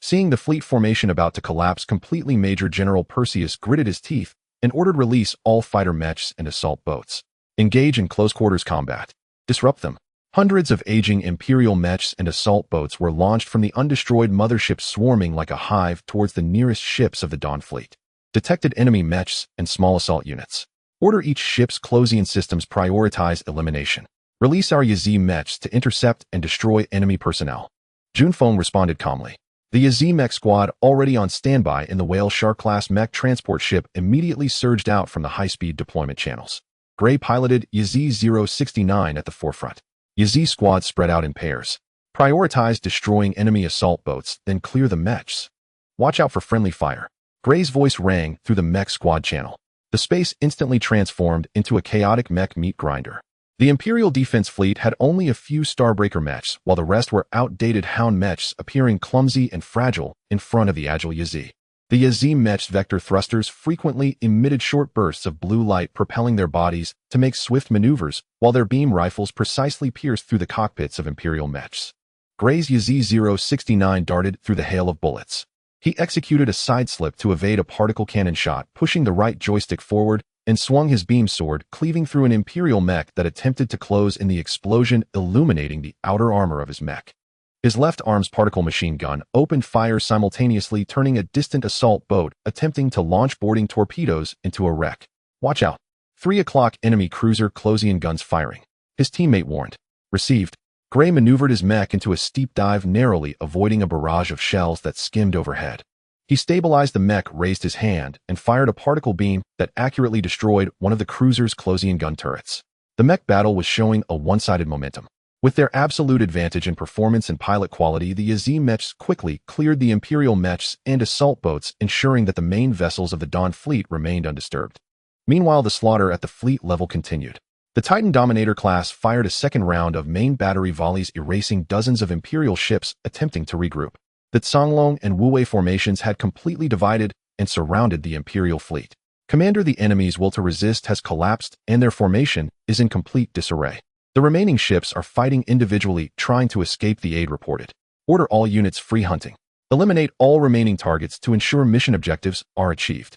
Speaker 1: Seeing the fleet formation about to collapse completely, Major General Perseus gritted his teeth and ordered release all fighter mechs and assault boats. Engage in close-quarters combat. Disrupt them. Hundreds of aging Imperial mechs and assault boats were launched from the undestroyed motherships, swarming like a hive towards the nearest ships of the Dawn fleet. Detected enemy mechs and small assault units. Order each ship's Closian systems prioritize elimination. Release our Yazee mechs to intercept and destroy enemy personnel. Junfeng responded calmly. The Yazee mech squad, already on standby in the Whale Shark-class mech transport ship, immediately surged out from the high-speed deployment channels. Gray piloted Yazee 069 at the forefront. Yazee squad spread out in pairs. Prioritize destroying enemy assault boats, then clear the mechs. Watch out for friendly fire. Gray's voice rang through the mech squad channel. The space instantly transformed into a chaotic mech meat grinder. The Imperial Defense Fleet had only a few Starbreaker mechs, while the rest were outdated Hound mechs appearing clumsy and fragile in front of the agile Yazi. The Yazi mech's vector thrusters frequently emitted short bursts of blue light propelling their bodies to make swift maneuvers, while their beam rifles precisely pierced through the cockpits of Imperial mechs. Gray's Yazi 069 darted through the hail of bullets. He executed a sideslip to evade a particle cannon shot, pushing the right joystick forward, and swung his beam sword, cleaving through an Imperial mech that attempted to close in the explosion, illuminating the outer armor of his mech. His left arm's particle machine gun opened fire simultaneously, turning a distant assault boat attempting to launch boarding torpedoes into a wreck. Watch out. 3 o'clock enemy cruiser closing guns firing. His teammate warned. Received. Gray maneuvered his mech into a steep dive, narrowly avoiding a barrage of shells that skimmed overhead. He stabilized the mech, raised his hand, and fired a particle beam that accurately destroyed one of the cruiser's closing gun turrets. The mech battle was showing a one-sided momentum. With their absolute advantage in performance and pilot quality, the Yazi mechs quickly cleared the Imperial mechs and assault boats, ensuring that the main vessels of the Dawn fleet remained undisturbed. Meanwhile, the slaughter at the fleet level continued. The Titan Dominator class fired a second round of main battery volleys, erasing dozens of Imperial ships attempting to regroup. The Songlong and Wuwei formations had completely divided and surrounded the Imperial fleet. Commander, the enemy's will to resist has collapsed, and their formation is in complete disarray. The remaining ships are fighting individually, trying to escape, the aide reported. Order all units free hunting. Eliminate all remaining targets to ensure mission objectives are achieved.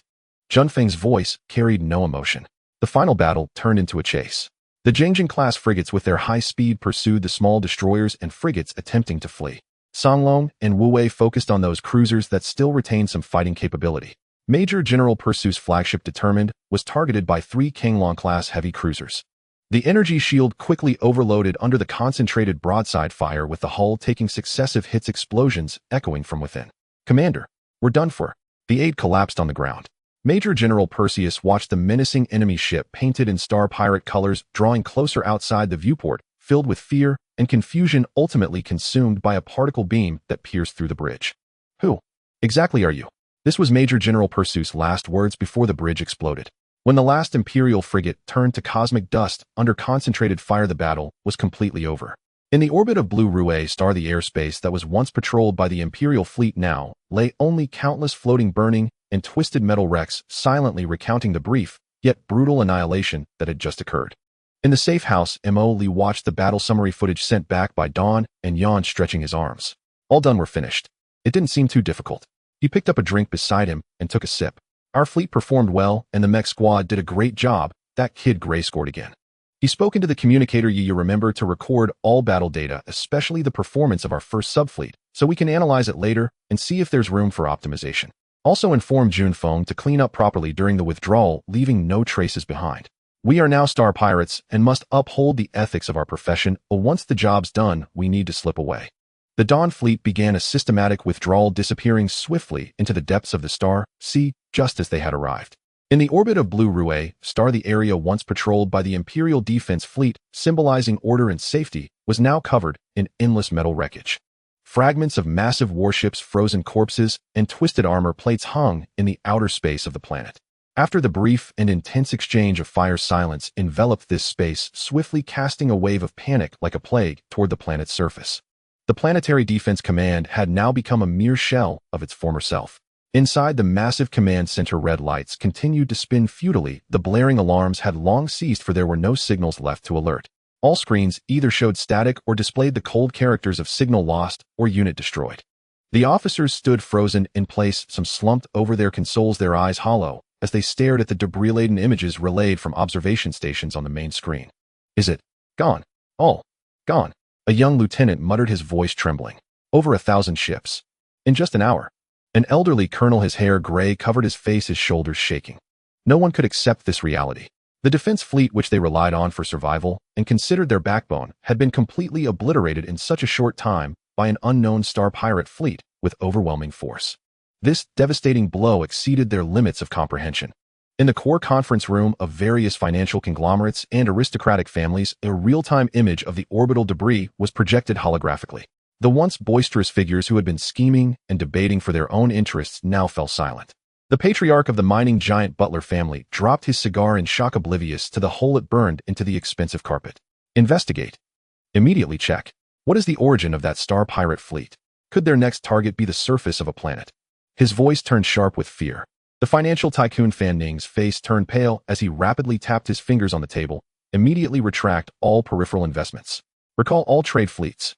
Speaker 1: Junfeng's voice carried no emotion. The final battle turned into a chase. The Jiangjing-class frigates with their high speed pursued the small destroyers and frigates attempting to flee. Songlong and Wuwei focused on those cruisers that still retained some fighting capability. Major General Persu's flagship Determined was targeted by 3 Kanglong-class heavy cruisers. The energy shield quickly overloaded under the concentrated broadside fire, with the hull taking successive hits, explosions echoing from within. Commander, we're done for. The aide collapsed on the ground. Major General Perseus watched the menacing enemy ship, painted in star pirate colors, drawing closer outside the viewport, filled with fear and confusion, ultimately consumed by a particle beam that pierced through the bridge. Who exactly are you? This was Major General Perseus' last words before the bridge exploded. When the last Imperial frigate turned to cosmic dust under concentrated fire, the battle was completely over. In the orbit of Blue Rue Star, the airspace that was once patrolled by the Imperial fleet now lay only countless floating, burning, and twisted metal wrecks, silently recounting the brief, yet brutal annihilation that had just occurred. In the safe house, Mo Lee watched the battle summary footage sent back by Dawn and yawned, stretching his arms. All done, we're finished. It didn't seem too difficult. He picked up a drink beside him and took a sip. Our fleet performed well, and the mech squad did a great job. That kid Gray scored again. He spoke into the communicator. You remember to record all battle data, especially the performance of our first subfleet, so we can analyze it later and see if there's room for optimization. Also inform Junfeng to clean up properly during the withdrawal, leaving no traces behind. We are now star pirates and must uphold the ethics of our profession, but once the job's done, we need to slip away. The Dawn fleet began a systematic withdrawal, disappearing swiftly into the depths of the Star Sea, just as they had arrived. In the orbit of Blue Rue Star, the area once patrolled by the Imperial Defense Fleet, symbolizing order and safety, was now covered in endless metal wreckage. Fragments of massive warships, frozen corpses, and twisted armor plates hung in the outer space of the planet. After the brief and intense exchange of fire, silence enveloped this space, swiftly casting a wave of panic like a plague toward the planet's surface. The Planetary Defense Command had now become a mere shell of its former self. Inside the massive command center, red lights continued to spin futilely. The blaring alarms had long ceased, for there were no signals left to alert. All screens either showed static or displayed the cold characters of signal lost or unit destroyed. The officers stood frozen in place, some slumped over their consoles, their eyes hollow, as they stared at the debris-laden images relayed from observation stations on the main screen. Is it gone? All gone? A young lieutenant muttered, his voice trembling. Over 1,000 ships. In just an hour. An elderly colonel, his hair gray, covered his face, his shoulders shaking. No one could accept this reality. The defense fleet, which they relied on for survival and considered their backbone, had been completely obliterated in such a short time by an unknown star pirate fleet with overwhelming force. This devastating blow exceeded their limits of comprehension. In the core conference room of various financial conglomerates and aristocratic families, a real-time image of the orbital debris was projected holographically. The once boisterous figures who had been scheming and debating for their own interests now fell silent. The patriarch of the mining giant Butler family dropped his cigar in shock, oblivious to the hole it burned into the expensive carpet. Investigate. Immediately check. What is the origin of that star pirate fleet? Could their next target be the surface of a planet? His voice turned sharp with fear. The financial tycoon Fan Ning's face turned pale as he rapidly tapped his fingers on the table. Immediately retract all peripheral investments. Recall all trade fleets.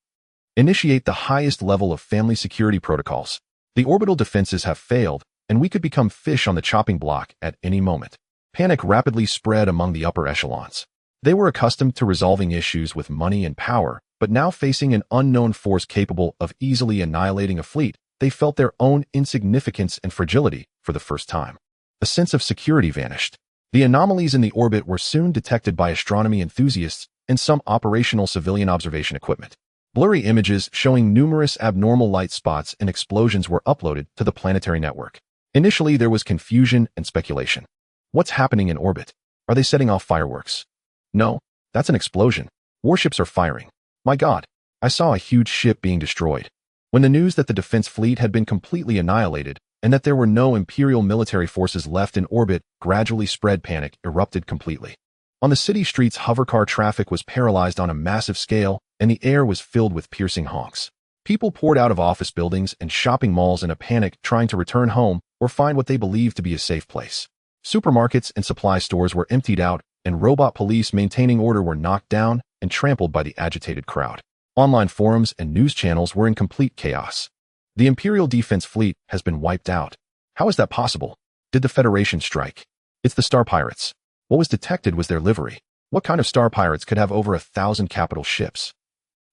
Speaker 1: Initiate the highest level of family security protocols. The orbital defenses have failed, and we could become fish on the chopping block at any moment. Panic rapidly spread among the upper echelons. They were accustomed to resolving issues with money and power, but now facing an unknown force capable of easily annihilating a fleet, they felt their own insignificance and fragility for the first time. A sense of security vanished. The anomalies in the orbit were soon detected by astronomy enthusiasts and some operational civilian observation equipment. Blurry images showing numerous abnormal light spots and explosions were uploaded to the planetary network. Initially, there was confusion and speculation. What's happening in orbit? Are they setting off fireworks? No, that's an explosion. Warships are firing. My God, I saw a huge ship being destroyed. When the news that the defense fleet had been completely annihilated and that there were no Imperial military forces left in orbit gradually spread, panic erupted completely. On the city streets, hovercar traffic was paralyzed on a massive scale, and the air was filled with piercing honks. People poured out of office buildings and shopping malls in a panic, trying to return home or find what they believed to be a safe place. Supermarkets and supply stores were emptied out, and robot police maintaining order were knocked down and trampled by the agitated crowd. Online forums and news channels were in complete chaos. The Imperial Defense Fleet has been wiped out. How is that possible? Did the Federation strike? It's the Star Pirates. What was detected was their livery. What kind of Star Pirates could have over 1,000 capital ships?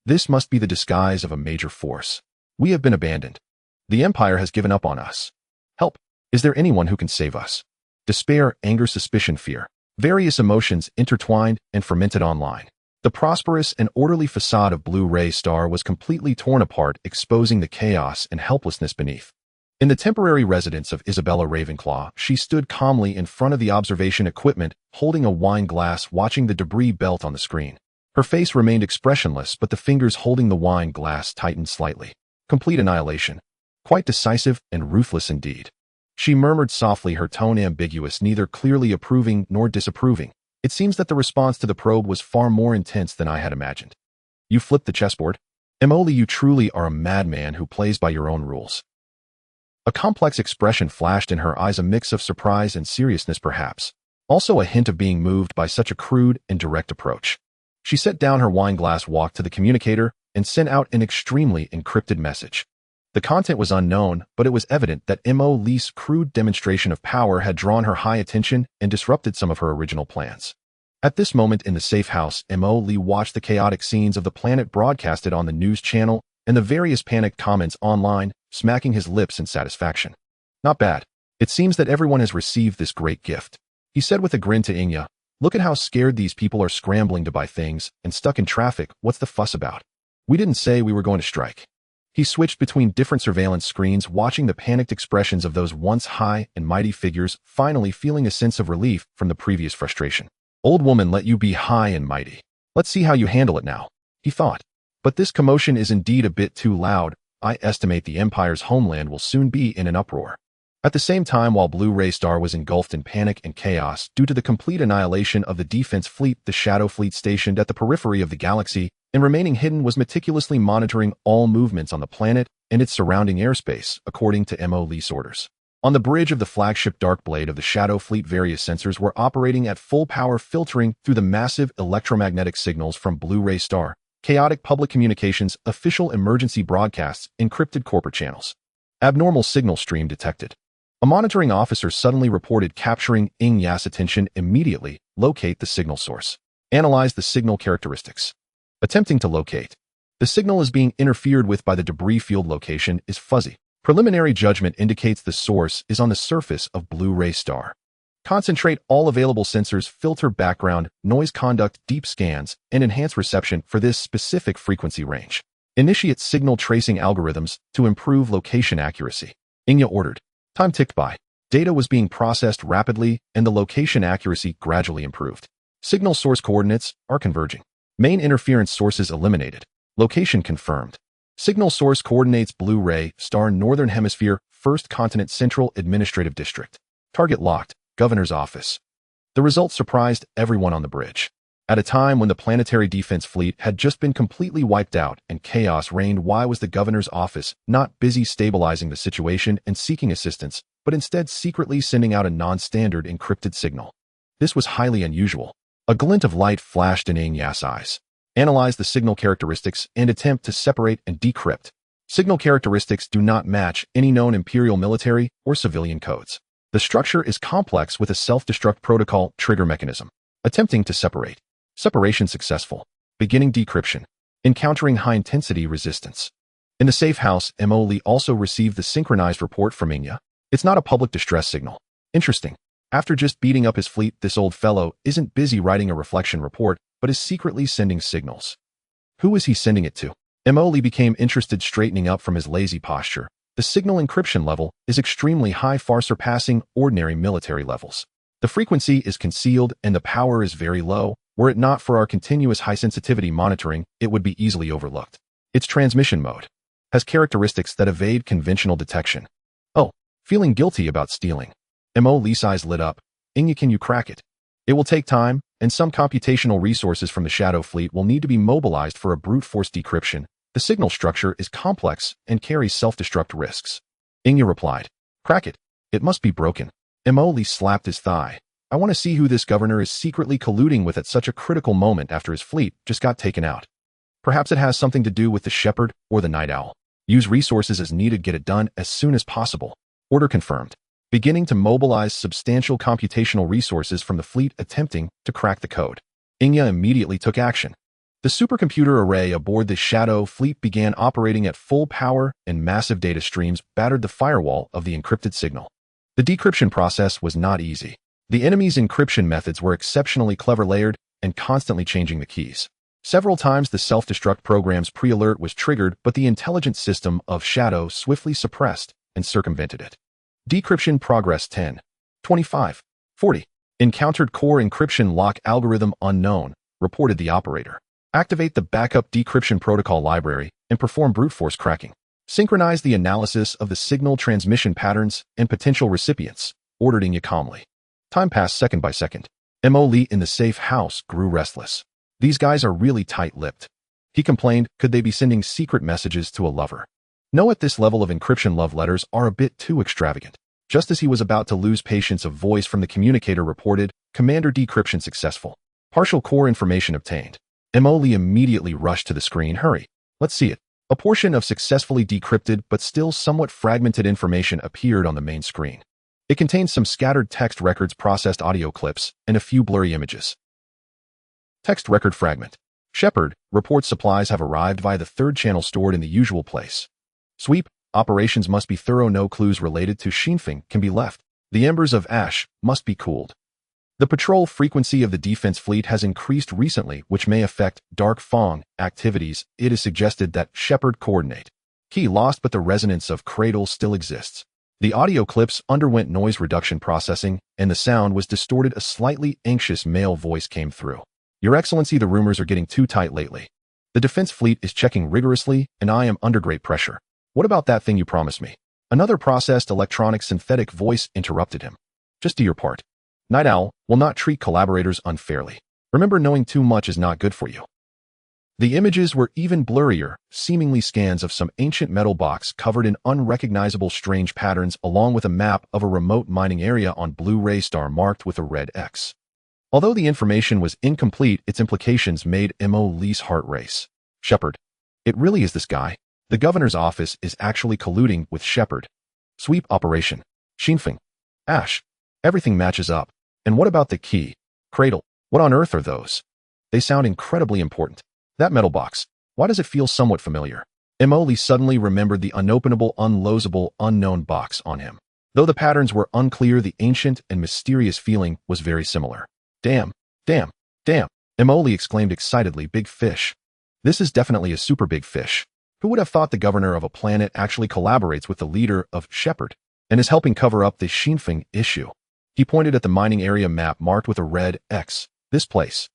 Speaker 1: This must be the disguise of a major force. We have been abandoned. The Empire has given up on us. Help! Is there anyone who can save us? Despair, anger, suspicion, fear. Various emotions intertwined and fermented online. The prosperous and orderly facade of Blue Ray Star was completely torn apart, exposing the chaos and helplessness beneath. In the temporary residence of Isabella Ravenclaw, she stood calmly in front of the observation equipment, holding a wine glass, watching the debris belt on the screen. Her face remained expressionless, but the fingers holding the wine glass tightened slightly. Complete annihilation. Quite decisive and ruthless indeed. She murmured softly, her tone ambiguous, neither clearly approving nor disapproving. It seems that the response to the probe was far more intense than I had imagined. You flipped the chessboard? Emily, you truly are a madman who plays by your own rules. A complex expression flashed in her eyes, a mix of surprise and seriousness perhaps. Also a hint of being moved by such a crude and direct approach. She set down her wine glass, walked to the communicator, and sent out an extremely encrypted message. The content was unknown, but it was evident that M.O. Lee's crude demonstration of power had drawn her high attention and disrupted some of her original plans. At this moment in the safe house, M.O. Lee watched the chaotic scenes of the planet broadcasted on the news channel and the various panicked comments online, smacking his lips in satisfaction. Not bad. It seems that everyone has received this great gift. He said with a grin to Inya, look at how scared these people are, scrambling to buy things and stuck in traffic. What's the fuss about? We didn't say we were going to strike. He switched between different surveillance screens, watching the panicked expressions of those once high and mighty figures, finally feeling a sense of relief from the previous frustration. Old woman, let you be high and mighty. Let's see how you handle it now, he thought. But this commotion is indeed a bit too loud. I estimate the Empire's homeland will soon be in an uproar. At the same time, while Blue Ray Star was engulfed in panic and chaos due to the complete annihilation of the defense fleet, the Shadow Fleet stationed at the periphery of the galaxy and remaining hidden was meticulously monitoring all movements on the planet and its surrounding airspace, according to M.O. Lee's orders. On the bridge of the flagship Darkblade of the Shadow Fleet, various sensors were operating at full power, filtering through the massive electromagnetic signals from Blue Ray Star, chaotic public communications, official emergency broadcasts, encrypted corporate channels. Abnormal signal stream detected. A monitoring officer suddenly reported capturing Ing Ya's attention. Immediately locate the signal source. Analyze the signal characteristics. Attempting to locate. The signal is being interfered with by the debris field. Location is fuzzy. Preliminary judgment indicates the source is on the surface of Blue Ray Star. Concentrate all available sensors, filter background, noise, conduct deep scans, and enhance reception for this specific frequency range. Initiate signal tracing algorithms to improve location accuracy. Inya ordered. Time ticked by. Data was being processed rapidly, and the location accuracy gradually improved. Signal source coordinates are converging. Main interference sources eliminated. Location confirmed. Signal source coordinates Blue Ray Star, Northern Hemisphere, First Continent Central Administrative District. Target locked. Governor's office. The result surprised everyone on the bridge. At a time when the planetary defense fleet had just been completely wiped out and chaos reigned, why was the governor's office not busy stabilizing the situation and seeking assistance, but instead secretly sending out a non-standard encrypted signal? This was highly unusual. A glint of light flashed in Ingya's eyes. Analyze the signal characteristics and attempt to separate and decrypt. Signal characteristics do not match any known imperial military or civilian codes. The structure is complex with a self-destruct protocol trigger mechanism. Attempting to separate. Separation successful. Beginning decryption. Encountering high-intensity resistance. In the safe house, Mo Lee also received the synchronized report from Ingya. It's not a public distress signal. Interesting. After just beating up his fleet, this old fellow isn't busy writing a reflection report, but is secretly sending signals. Who is he sending it to? Mo Lee became interested, straightening up from his lazy posture. The signal encryption level is extremely high, far surpassing ordinary military levels. The frequency is concealed and the power is very low. Were it not for our continuous high-sensitivity monitoring, it would be easily overlooked. Its transmission mode has characteristics that evade conventional detection. Oh, feeling guilty about stealing. Mo Lee's eyes lit up. Ingya, can you crack it? It will take time, and some computational resources from the Shadow Fleet will need to be mobilized for a brute force decryption. The signal structure is complex and carries self-destruct risks. Ingya replied. Crack it. It must be broken. Mo Lee slapped his thigh. I want to see who this governor is secretly colluding with at such a critical moment after his fleet just got taken out. Perhaps it has something to do with the Shepherd or the Night Owl. Use resources as needed, get it done as soon as possible. Order confirmed. Beginning to mobilize substantial computational resources from the fleet attempting to crack the code. Ingya immediately took action. The supercomputer array aboard the Shadow Fleet began operating at full power and massive data streams battered the firewall of the encrypted signal. The decryption process was not easy. The enemy's encryption methods were exceptionally clever, layered, and constantly changing the keys. Several times the self-destruct program's pre-alert was triggered, but the intelligence system of Shadow swiftly suppressed and circumvented it. Decryption progress 10. 25. 40. Encountered core encryption lock algorithm unknown, reported the operator. Activate the backup decryption protocol library and perform brute force cracking. Synchronize the analysis of the signal transmission patterns and potential recipients, ordered Ingya calmly. Time passed second by second. Mo Lee in the safe house grew restless. These guys are really tight-lipped. He complained, could they be sending secret messages to a lover? No, at this level of encryption, love letters are a bit too extravagant. Just as he was about to lose patience, a voice from the communicator reported, Commander, decryption successful. Partial core information obtained. Mo Lee immediately rushed to the screen. Hurry. Let's see it. A portion of successfully decrypted but still somewhat fragmented information appeared on the main screen. It contained some scattered text records, processed audio clips, and a few blurry images. Text record fragment. Shepherd reports supplies have arrived via the third channel stored in the usual place. Sweep. Operations must be thorough. No clues related to Shinfeng can be left. The embers of ash must be cooled. The patrol frequency of the defense fleet has increased recently, which may affect Dark Fong activities. It is suggested that Shepherd coordinate. Key lost, but the resonance of Cradle still exists. The audio clips underwent noise reduction processing, and the sound was distorted. A slightly anxious male voice came through. Your Excellency, the rumors are getting too tight lately. The defense fleet is checking rigorously, and I am under great pressure. What about that thing you promised me? Another processed electronic synthetic voice interrupted him. Just do your part. Night Owl will not treat collaborators unfairly. Remember, knowing too much is not good for you. The images were even blurrier, seemingly scans of some ancient metal box covered in unrecognizable strange patterns, along with a map of a remote mining area on Blu-ray star marked with a red X. Although the information was incomplete, its implications made Mo Lee's heart race. Shepherd. It really is this guy. The governor's office is actually colluding with Shepherd. Sweep operation. Shinfeng. Ash. Everything matches up. And what about the key? Cradle. What on earth are those? They sound incredibly important. That metal box. Why does it feel somewhat familiar? Mo Lee suddenly remembered the unopenable, unlosable, unknown box on him. Though the patterns were unclear, the ancient and mysterious feeling was very similar. Damn, damn, damn, Mo Lee exclaimed excitedly. Big fish. This is definitely a super big fish. Who would have thought the governor of a planet actually collaborates with the leader of Shepherd and is helping cover up the Shinfeng issue? He pointed at the mining area map marked with a red X. This place.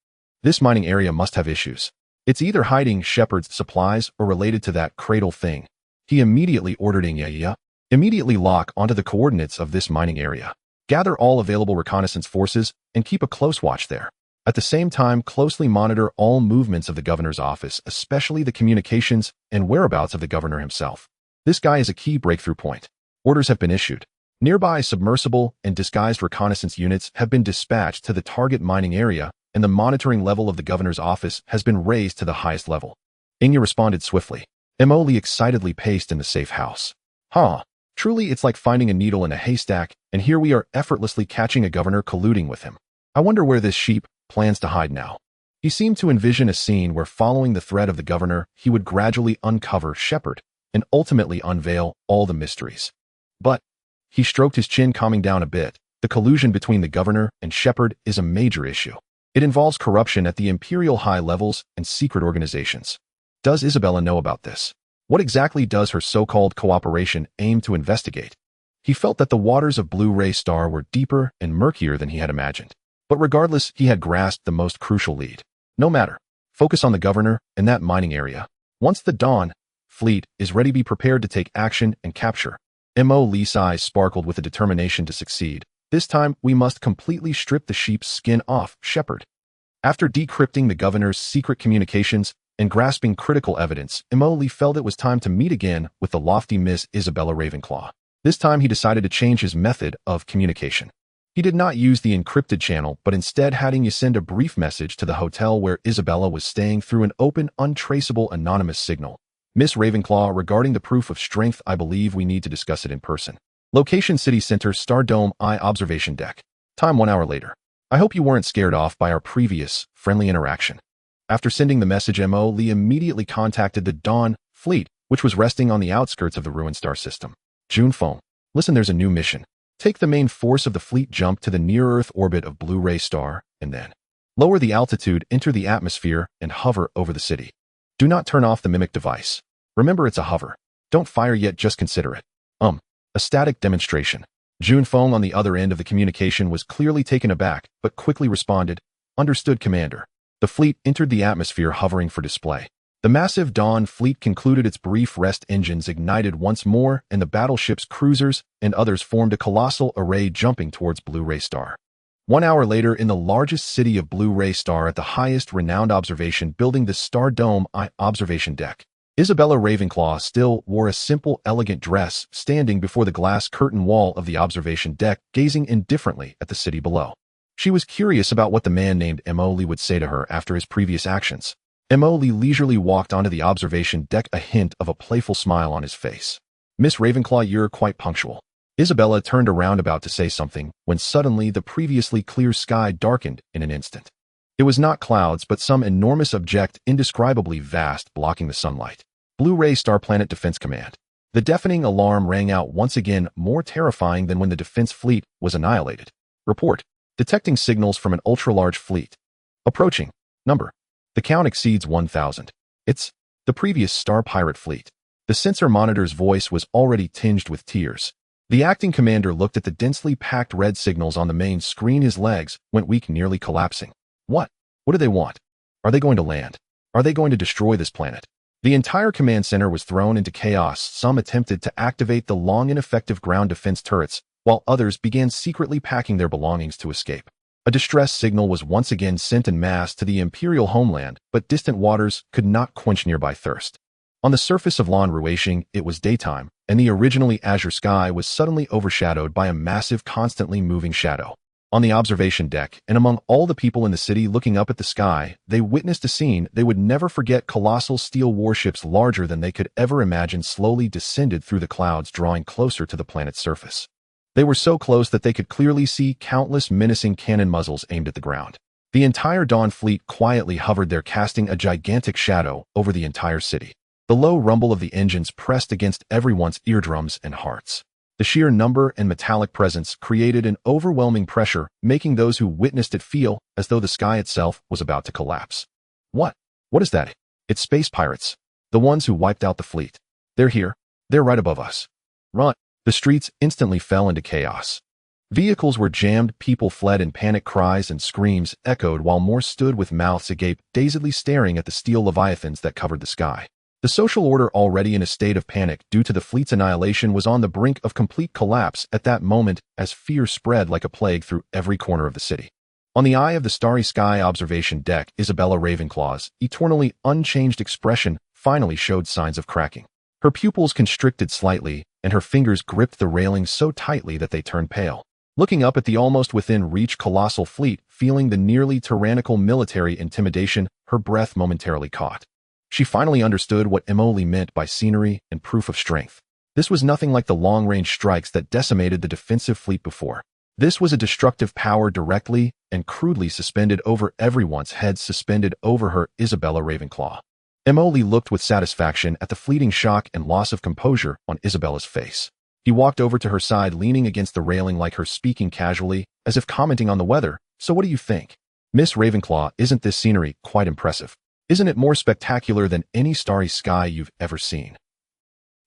Speaker 1: This mining area must have issues. It's either hiding Shepherd's supplies or related to that Cradle thing. He immediately ordered Ingya. Immediately lock onto the coordinates of this mining area. Gather all available reconnaissance forces and keep a close watch there. At the same time, closely monitor all movements of the governor's office, especially the communications and whereabouts of the governor himself. This guy is a key breakthrough point. Orders have been issued. Nearby submersible and disguised reconnaissance units have been dispatched to the target mining area, and the monitoring level of the governor's office has been raised to the highest level. Inya responded swiftly. Emily excitedly paced in the safe house. Truly, it's like finding a needle in a haystack, and here we are effortlessly catching a governor colluding with him. I wonder where this sheep plans to hide now. He seemed to envision a scene where, following the thread of the governor, he would gradually uncover Shepard and ultimately unveil all the mysteries. But he stroked his chin, calming down a bit. The collusion between the governor and Shepard is a major issue. It involves corruption at the imperial high levels and secret organizations. Does Isabella know about this? What exactly does her so-called cooperation aim to investigate? He felt that the waters of Blue Ray Star were deeper and murkier than he had imagined. But regardless, he had grasped the most crucial lead. No matter. Focus on the governor and that mining area. Once the Dawn fleet is ready, be prepared to take action and capture. M.O. Lee's eyes sparkled with a determination to succeed. This time, we must completely strip the sheep's skin off Shepard. After decrypting the governor's secret communications and grasping critical evidence, M.O. Lee felt it was time to meet again with the lofty Miss Isabella Ravenclaw. This time, he decided to change his method of communication. He did not use the encrypted channel, but instead had Inya send a brief message to the hotel where Isabella was staying through an open, untraceable, anonymous signal. Miss Ravenclaw, regarding the proof of strength, I believe we need to discuss it in person. Location: City Center, Star Dome, I observation deck. Time: 1 hour later. I hope you weren't scared off by our previous friendly interaction. After sending the message, M.O. Lee immediately contacted the Dawn fleet, which was resting on the outskirts of the ruined star system. June phone. Listen, there's a new mission. Take the main force of the fleet, jump to the near-Earth orbit of Blue Ray Star, and then lower the altitude, enter the atmosphere, and hover over the city. Do not turn off the mimic device. Remember, it's a hover. Don't fire yet, just consider it. A static demonstration. June Fong on the other end of the communication was clearly taken aback, but quickly responded, Understood, Commander. The fleet entered the atmosphere, hovering for display. The massive Dawn fleet concluded its brief rest, engines ignited once more, and the battleships, cruisers, and others formed a colossal array jumping towards Blue Ray Star. 1 hour later, in the largest city of Blue Ray Star, at the highest renowned observation building, the Star Dome I observation deck, Isabella Ravenclaw still wore a simple, elegant dress, standing before the glass curtain wall of the observation deck, gazing indifferently at the city below. She was curious about what the man named M.O. Lee would say to her after his previous actions. M.O. Lee leisurely walked onto the observation deck, a hint of a playful smile on his face. Miss Ravenclaw, you're quite punctual. Isabella turned around, about to say something, when suddenly the previously clear sky darkened in an instant. It was not clouds, but some enormous object, indescribably vast, blocking the sunlight. Blue Ray Star Planet Defense Command. The deafening alarm rang out once again, more terrifying than when the defense fleet was annihilated. Report. Detecting signals from an ultra-large fleet. Approaching. Number. The count exceeds 1,000. It's the previous Star Pirate fleet. The sensor monitor's voice was already tinged with tears. The acting commander looked at the densely packed red signals on the main screen. His legs went weak, nearly collapsing. What? What do they want? Are they going to land? Are they going to destroy this planet? The entire command center was thrown into chaos. Some attempted to activate the long, ineffective ground defense turrets, while others began secretly packing their belongings to escape. A distress signal was once again sent en masse to the Imperial homeland, but distant waters could not quench nearby thirst. On the surface of Lan Ruishing, it was daytime, and the originally azure sky was suddenly overshadowed by a massive, constantly moving shadow. On the observation deck, and among all the people in the city looking up at the sky, they witnessed a scene they would never forget. Colossal steel warships larger than they could ever imagine slowly descended through the clouds, drawing closer to the planet's surface. They were so close that they could clearly see countless menacing cannon muzzles aimed at the ground. The entire Dawn fleet quietly hovered there, casting a gigantic shadow over the entire city. The low rumble of the engines pressed against everyone's eardrums and hearts. The sheer number and metallic presence created an overwhelming pressure, making those who witnessed it feel as though the sky itself was about to collapse. What? What is that? It's space pirates. The ones who wiped out the fleet. They're here. They're right above us. Run. The streets instantly fell into chaos. Vehicles were jammed, people fled, and panic cries and screams echoed while more stood with mouths agape, dazedly staring at the steel leviathans that covered the sky. The social order, already in a state of panic due to the fleet's annihilation, was on the brink of complete collapse at that moment as fear spread like a plague through every corner of the city. On the eye of the starry sky observation deck, Isabella Ravenclaw's eternally unchanged expression finally showed signs of cracking. Her pupils constricted slightly, and her fingers gripped the railings so tightly that they turned pale. Looking up at the almost within reach colossal fleet, feeling the nearly tyrannical military intimidation, her breath momentarily caught. She finally understood what Emily meant by scenery and proof of strength. This was nothing like the long-range strikes that decimated the defensive fleet before. This was a destructive power directly and crudely suspended over everyone's heads, suspended over her, Isabella Ravenclaw. Emily looked with satisfaction at the fleeting shock and loss of composure on Isabella's face. He walked over to her side, leaning against the railing like her, speaking casually, as if commenting on the weather. "So what do you think? Miss Ravenclaw, isn't this scenery quite impressive? Isn't it more spectacular than any starry sky you've ever seen?"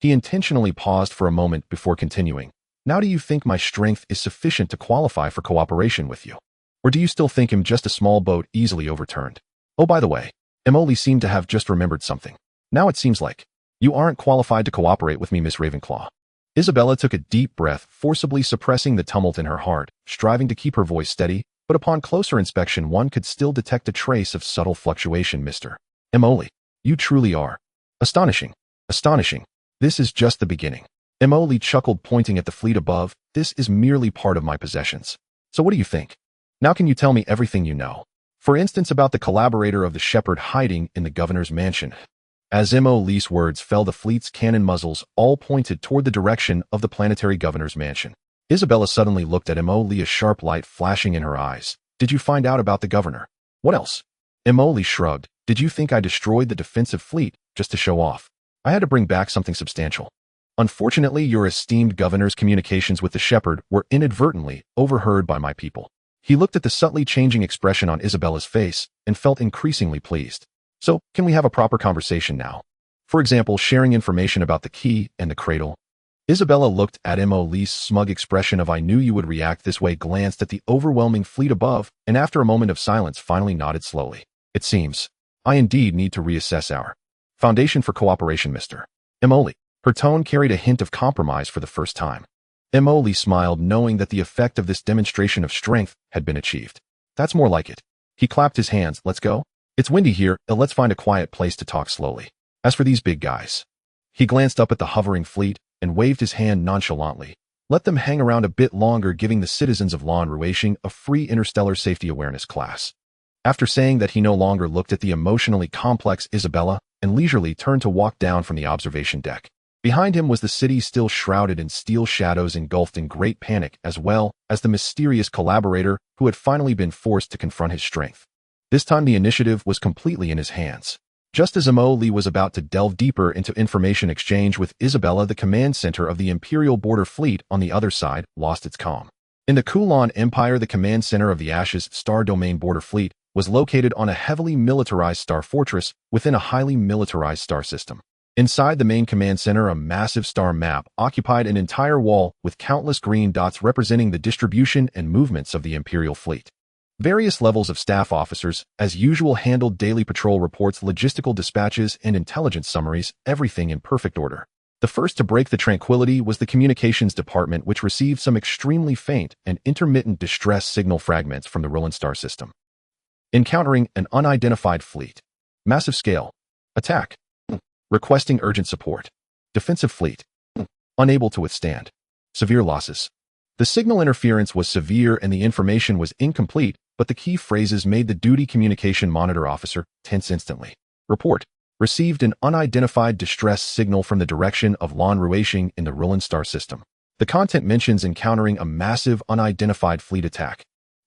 Speaker 1: He intentionally paused for a moment before continuing. "Now do you think my strength is sufficient to qualify for cooperation with you? Or do you still think him just a small boat easily overturned? Oh, by the way," Emily seemed to have just remembered something. "Now it seems like you aren't qualified to cooperate with me, Miss Ravenclaw." Isabella took a deep breath, forcibly suppressing the tumult in her heart, striving to keep her voice steady, but upon closer inspection one could still detect a trace of subtle fluctuation. "Mr. Emily, you truly are astonishing. Astonishing. This is just the beginning." Emily chuckled, pointing at the fleet above. "This is merely part of my possessions. So what do you think? Now can you tell me everything you know? For instance, about the collaborator of the shepherd hiding in the governor's mansion." As Emily's words fell, the fleet's cannon muzzles all pointed toward the direction of the planetary governor's mansion. Isabella suddenly looked at Emily, a sharp light flashing in her eyes. "Did you find out about the governor? What else?" Emily shrugged. "Did you think I destroyed the defensive fleet just to show off? I had to bring back something substantial. Unfortunately, your esteemed governor's communications with the shepherd were inadvertently overheard by my people." He looked at the subtly changing expression on Isabella's face and felt increasingly pleased. "So, can we have a proper conversation now? For example, sharing information about the key and the cradle?" Isabella looked at Emily's smug expression of "I knew you would react this way," glanced at the overwhelming fleet above, and after a moment of silence finally nodded slowly. "It seems I indeed need to reassess our foundation for cooperation, Mr. Emily." Her tone carried a hint of compromise for the first time. Emily smiled, knowing that the effect of this demonstration of strength had been achieved. "That's more like it." He clapped his hands. "Let's go. It's windy here, let's find a quiet place to talk slowly. As for these big guys," he glanced up at the hovering fleet and waved his hand nonchalantly. "Let them hang around a bit longer, giving the citizens of Ruaching a free interstellar safety awareness class." After saying that, he no longer looked at the emotionally complex Isabella and leisurely turned to walk down from the observation deck. Behind him was the city, still shrouded in steel shadows, engulfed in great panic, as well as the mysterious collaborator who had finally been forced to confront his strength. This time the initiative was completely in his hands. Just as Emily was about to delve deeper into information exchange with Isabella, the command center of the Imperial Border Fleet on the other side lost its calm. In the Kulon Empire, the command center of the Ashes Star Domain Border Fleet was located on a heavily militarized star fortress within a highly militarized star system. Inside the main command center, a massive star map occupied an entire wall with countless green dots representing the distribution and movements of the Imperial fleet. Various levels of staff officers, as usual, handled daily patrol reports, logistical dispatches, and intelligence summaries, everything in perfect order. The first to break the tranquility was the communications department, which received some extremely faint and intermittent distress signal fragments from the Roland star system. Encountering an unidentified fleet. Massive scale. Attack. Requesting urgent support. Defensive fleet. Unable to withstand. Severe losses. The signal interference was severe and the information was incomplete, but the key phrases made the duty communication monitor officer tense instantly. Report. Received an unidentified distress signal from the direction of Ruaching in the Roland star system. The content mentions encountering a massive unidentified fleet attack.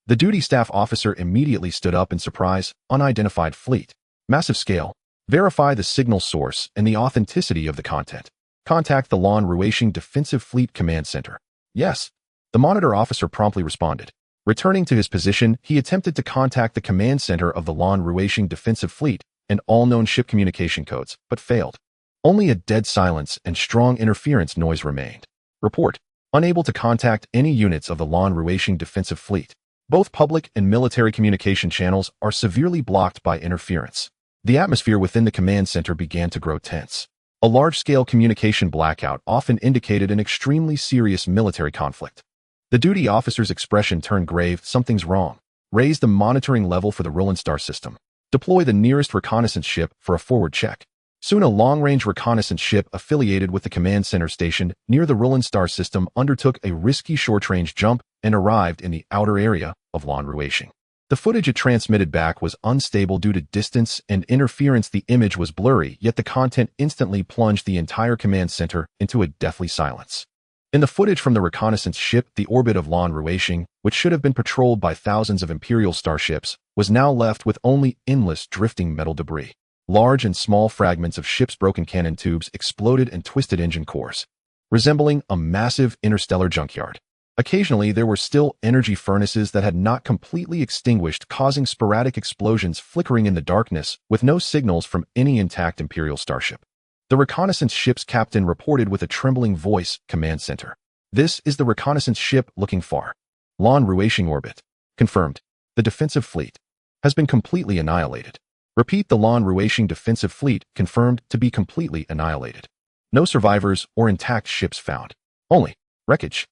Speaker 1: The duty staff officer immediately stood up in surprise. Unidentified fleet. Massive scale. Verify the signal source and the authenticity of the content. Contact the Ruaching Defensive Fleet Command Center. Yes. The monitor officer promptly responded. Returning to his position, he attempted to contact the command center of the Ruaching Defensive Fleet and all known ship communication codes, but failed. Only a dead silence and strong interference noise remained. Report. Unable to contact any units of the Ruaching Defensive Fleet. Both public and military communication channels are severely blocked by interference. The atmosphere within the command center began to grow tense. A large-scale communication blackout often indicated an extremely serious military conflict. The duty officer's expression turned grave. Something's wrong. Raise the monitoring level for the Roland Star system. Deploy the nearest reconnaissance ship for a forward check. Soon a long-range reconnaissance ship affiliated with the command center stationed near the Roland Star system undertook a risky short-range jump and arrived in the outer area of Lanruishing. The footage it transmitted back was unstable due to distance and interference. The image was blurry, yet the content instantly plunged the entire command center into a deathly silence. In the footage from the reconnaissance ship, the orbit of Lanruishing, which should have been patrolled by thousands of Imperial starships, was now left with only endless drifting metal debris. Large and small fragments of ships' broken cannon tubes exploded and twisted engine cores, resembling a massive interstellar junkyard. Occasionally, there were still energy furnaces that had not completely extinguished, causing sporadic explosions flickering in the darkness with no signals from any intact Imperial starship. The reconnaissance ship's captain reported with a trembling voice, "Command center. This is the reconnaissance ship looking far. Lanruishing orbit. Confirmed. The defensive fleet has been completely annihilated. Repeat, the Lanruishing defensive fleet confirmed to be completely annihilated. No survivors or intact ships found. Only wreckage."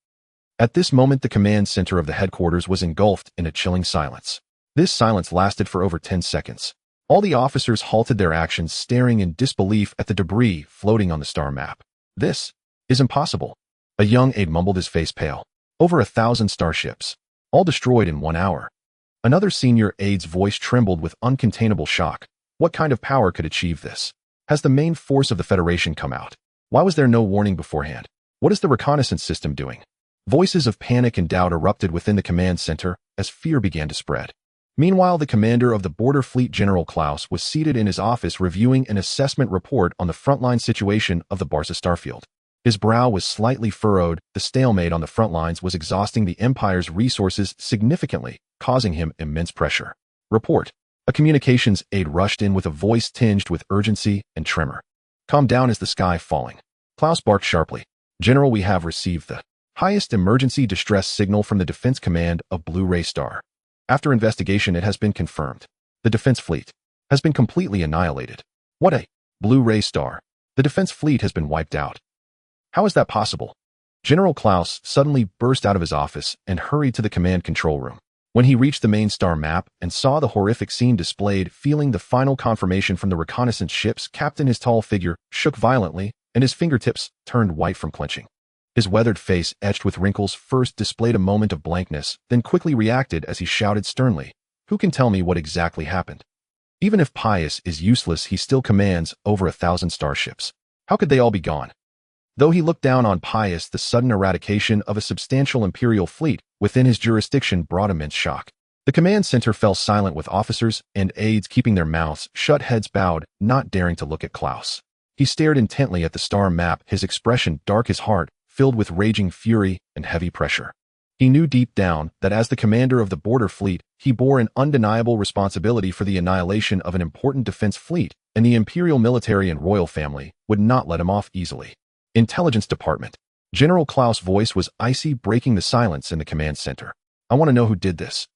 Speaker 1: At this moment, the command center of the headquarters was engulfed in a chilling silence. This silence lasted for over 10 seconds. All the officers halted their actions, staring in disbelief at the debris floating on the star map. "This is impossible." A young aide mumbled, his face pale. "Over 1,000 starships, all destroyed in 1 hour." Another senior aide's voice trembled with uncontainable shock. What kind of power could achieve this? Has the main force of the Federation come out? Why was there no warning beforehand? What is the reconnaissance system doing? Voices of panic and doubt erupted within the command center as fear began to spread. Meanwhile, the commander of the Border Fleet, General Klaus, was seated in his office reviewing an assessment report on the frontline situation of the Barca starfield. His brow was slightly furrowed. The stalemate on the front lines was exhausting the Empire's resources significantly, causing him immense pressure. "Report." A communications aide rushed in with a voice tinged with urgency and tremor. "Calm down. Is the sky falling?" Klaus barked sharply. "General, we have received the highest emergency distress signal from the Defense Command of Blue Ray Star. After investigation, it has been confirmed. The defense fleet has been completely annihilated." "What a Blue Ray Star? The defense fleet has been wiped out. How is that possible?" General Klaus suddenly burst out of his office and hurried to the command control room. When he reached the main star map and saw the horrific scene displayed, feeling the final confirmation from the reconnaissance ship's captain, his tall figure shook violently and his fingertips turned white from clenching. His weathered face, etched with wrinkles, first displayed a moment of blankness, then quickly reacted as he shouted sternly, "Who can tell me what exactly happened?" Even if Pius is useless, he still commands over 1,000 starships. How could they all be gone? Though he looked down on Pius, the sudden eradication of a substantial Imperial fleet within his jurisdiction brought immense shock. The command center fell silent, with officers and aides keeping their mouths shut, heads bowed, not daring to look at Klaus. He stared intently at the star map, his expression dark, his heart filled with raging fury and heavy pressure. He knew deep down that as the commander of the border fleet, he bore an undeniable responsibility for the annihilation of an important defense fleet, and the Imperial military and royal family would not let him off easily. "Intelligence Department." General Klaus' voice was icy, breaking the silence in the command center. "I want to know who did this.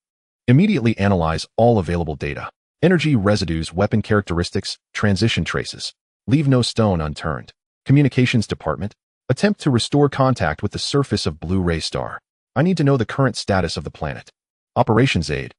Speaker 1: Immediately analyze all available data. Energy residues, weapon characteristics, transition traces. Leave no stone unturned." Communications Department. Attempt to restore contact with the surface of Blue Ray Star. I need to know the current status of the planet. Operations Aid.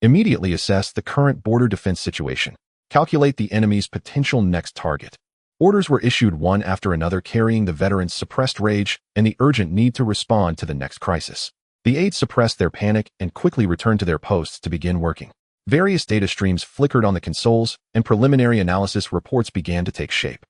Speaker 1: Immediately assess the current border defense situation. Calculate the enemy's potential next target. Orders were issued one after another, carrying the veterans' suppressed rage and the urgent need to respond to the next crisis. The aides suppressed their panic and quickly returned to their posts to begin working. Various data streams flickered on the consoles, and preliminary analysis reports began to take shape.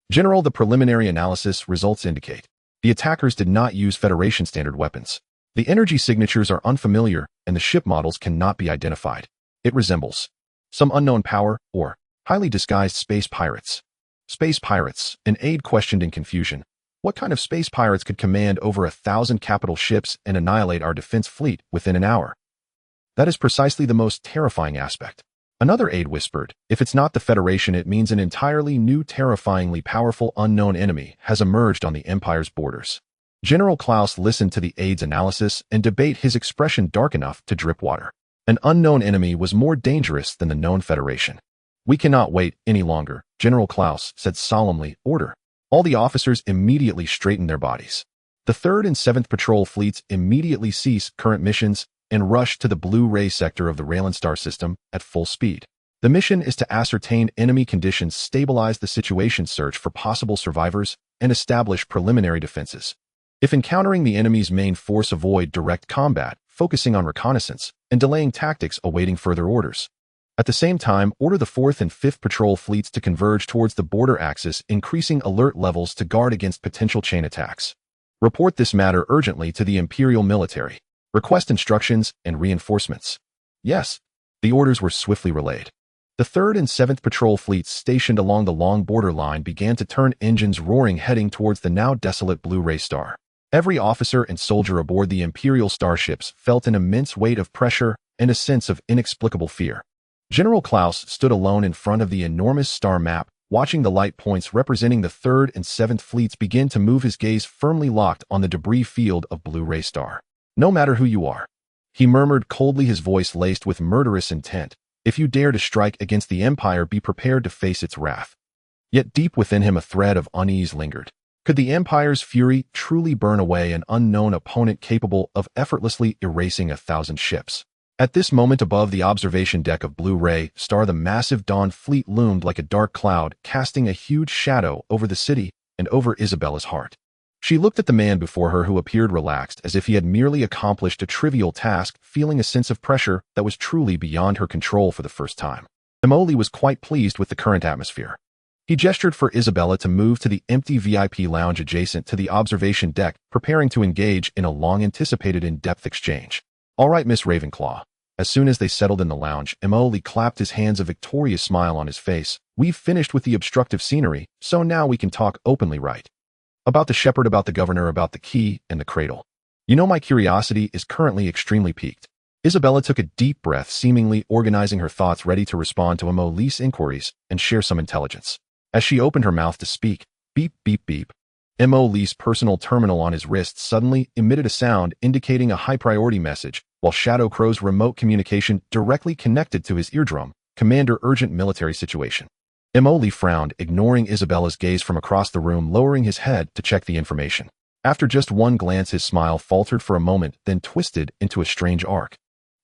Speaker 1: "General, the preliminary analysis results indicate the attackers did not use Federation standard weapons. The energy signatures are unfamiliar, and the ship models cannot be identified. It resembles some unknown power or highly disguised space pirates." "Space pirates?" An aide questioned in confusion. "What kind of space pirates could command over 1,000 capital ships and annihilate our defense fleet within an hour?" "That is precisely the most terrifying aspect." Another aide whispered, "If it's not the Federation, it means an entirely new, terrifyingly powerful unknown enemy has emerged on the Empire's borders." General Klaus listened to the aide's analysis and debate, his expression dark enough to drip water. An unknown enemy was more dangerous than the known Federation. We cannot wait any longer, General Klaus said solemnly. Order. All the officers immediately straightened their bodies. The 3rd and 7th Patrol Fleets immediately ceased current missions and rushed to the Blue Ray sector of the Raylan star system at full speed. The mission is to ascertain enemy conditions, stabilize the situation, search for possible survivors, and establish preliminary defenses. If encountering the enemy's main force, avoid direct combat, focusing on reconnaissance, and delaying tactics awaiting further orders. At the same time, order the 4th and 5th Patrol Fleets to converge towards the border axis, increasing alert levels to guard against potential chain attacks. Report this matter urgently to the Imperial military. Request instructions and reinforcements. Yes. The orders were swiftly relayed. The 3rd and 7th Patrol Fleets stationed along the long border line began to turn engines roaring, heading towards the now desolate Blue Ray star. Every officer and soldier aboard the Imperial starships felt an immense weight of pressure and a sense of inexplicable fear. General Klaus stood alone in front of the enormous star map, watching the light points representing the 3rd and 7th Fleets begin to move, his gaze firmly locked on the debris field of Blue Ray star. No matter who you are, he murmured coldly, his voice laced with murderous intent. If you dare to strike against the Empire, be prepared to face its wrath. Yet deep within him a thread of unease lingered. Could the Empire's fury truly burn away an unknown opponent capable of effortlessly erasing 1,000 ships? At this moment, above the observation deck of Blue Ray star, the massive Dawn fleet loomed like a dark cloud, casting a huge shadow over the city and over Isabella's heart. She looked at the man before her, who appeared relaxed, as if he had merely accomplished a trivial task, feeling a sense of pressure that was truly beyond her control for the first time. Emoli was quite pleased with the current atmosphere. He gestured for Isabella to move to the empty VIP lounge adjacent to the observation deck, preparing to engage in a long-anticipated in-depth exchange. All right, Miss Ravenclaw. As soon as they settled in the lounge, Emoli clapped his hands, a victorious smile on his face. We've finished with the obstructive scenery, so now we can talk openly, right? About the shepherd, about the governor, about the key and the cradle. You know, my curiosity is currently extremely piqued. Isabella took a deep breath, seemingly organizing her thoughts, ready to respond to Emoli's inquiries and share some intelligence. As she opened her mouth to speak, beep, beep, beep. Emoli's personal terminal on his wrist suddenly emitted a sound indicating a high-priority message, while Shadow Crow's remote communication directly connected to his eardrum. Commander, urgent military situation. Emoli frowned, ignoring Isabella's gaze from across the room, lowering his head to check the information. After just one glance, his smile faltered for a moment, then twisted into a strange arc.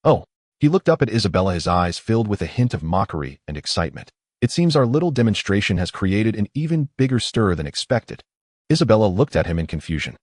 Speaker 1: Oh. He looked up at Isabella, his eyes filled with a hint of mockery and excitement. It seems our little demonstration has created an even bigger stir than expected. Isabella looked at him in confusion.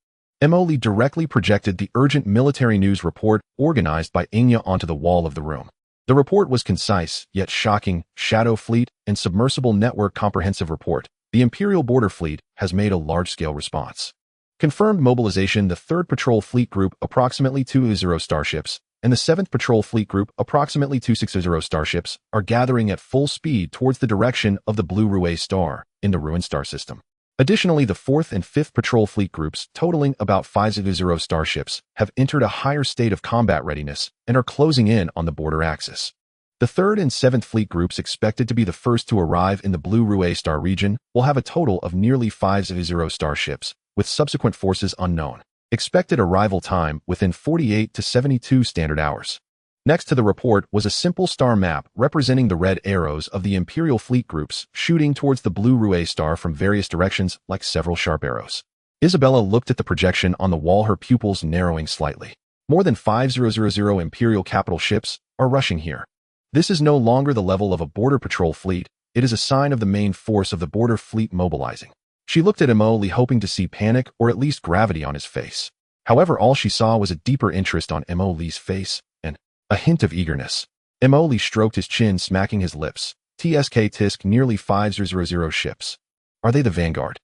Speaker 1: Emoli directly projected the urgent military news report organized by Enya onto the wall of the room. The report was concise, yet shocking. Shadow Fleet and Submersible Network Comprehensive Report. The Imperial Border Fleet has made a large-scale response. Confirmed mobilization. The 3rd Patrol Fleet Group, approximately 200 starships, and the 7th Patrol Fleet Group, approximately 260 starships, are gathering at full speed towards the direction of the Blue Ray star in the ruined star system. Additionally, the 4th and 5th Patrol Fleet Groups, totaling about 500 starships, have entered a higher state of combat readiness and are closing in on the border axis. The 3rd and 7th Fleet Groups, expected to be the first to arrive in the Blue Ray star region, will have a total of nearly 500 starships, with subsequent forces unknown. Expected arrival time within 48 to 72 standard hours. Next to the report was a simple star map representing the red arrows of the Imperial Fleet Groups shooting towards the Blue Ray star from various directions like several sharp arrows. Isabella looked at the projection on the wall, her pupils narrowing slightly. More than 5,000 Imperial capital ships are rushing here. This is no longer the level of a border patrol fleet, it is a sign of the main force of the border fleet mobilizing. She looked at Emoli, hoping to see panic or at least gravity on his face. However, all she saw was a deeper interest on Emoli's face and a hint of eagerness. Emoli stroked his chin, smacking his lips. Tisk, nearly 5,000 ships. Are they the vanguard?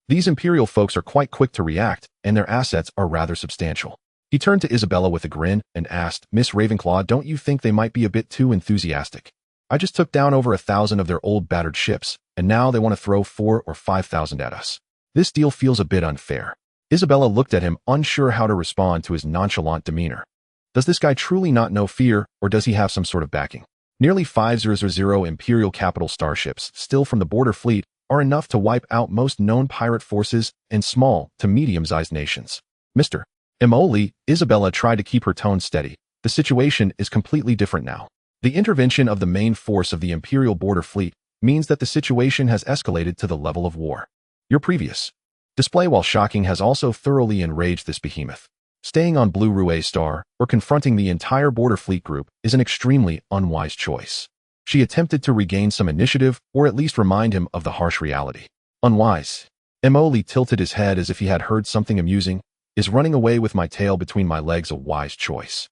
Speaker 1: These Imperial folks are quite quick to react, and their assets are rather substantial. He turned to Isabella with a grin and asked, Miss Ravenclaw, don't you think they might be a bit too enthusiastic? I just took down over 1,000 of their old battered ships, and now they want to throw 4,000 or 5,000 at us. This deal feels a bit unfair. Isabella looked at him, unsure how to respond to his nonchalant demeanor. Does this guy truly not know fear, or does he have some sort of backing? Nearly 5,000 Imperial capital starships, still from the border fleet, are enough to wipe out most known pirate forces and small to medium-sized nations. Mr. Emoli, Isabella tried to keep her tone steady. The situation is completely different now. The intervention of the main force of the Imperial border fleet means that the situation has escalated to the level of war. Your previous display, while shocking, has also thoroughly enraged this behemoth. Staying on Blue Rue Star or confronting the entire border fleet group is an extremely unwise choice. She attempted to regain some initiative or at least remind him of the harsh reality. Unwise. Emoli tilted his head as if he had heard something amusing. Is running away with my tail between my legs a wise choice?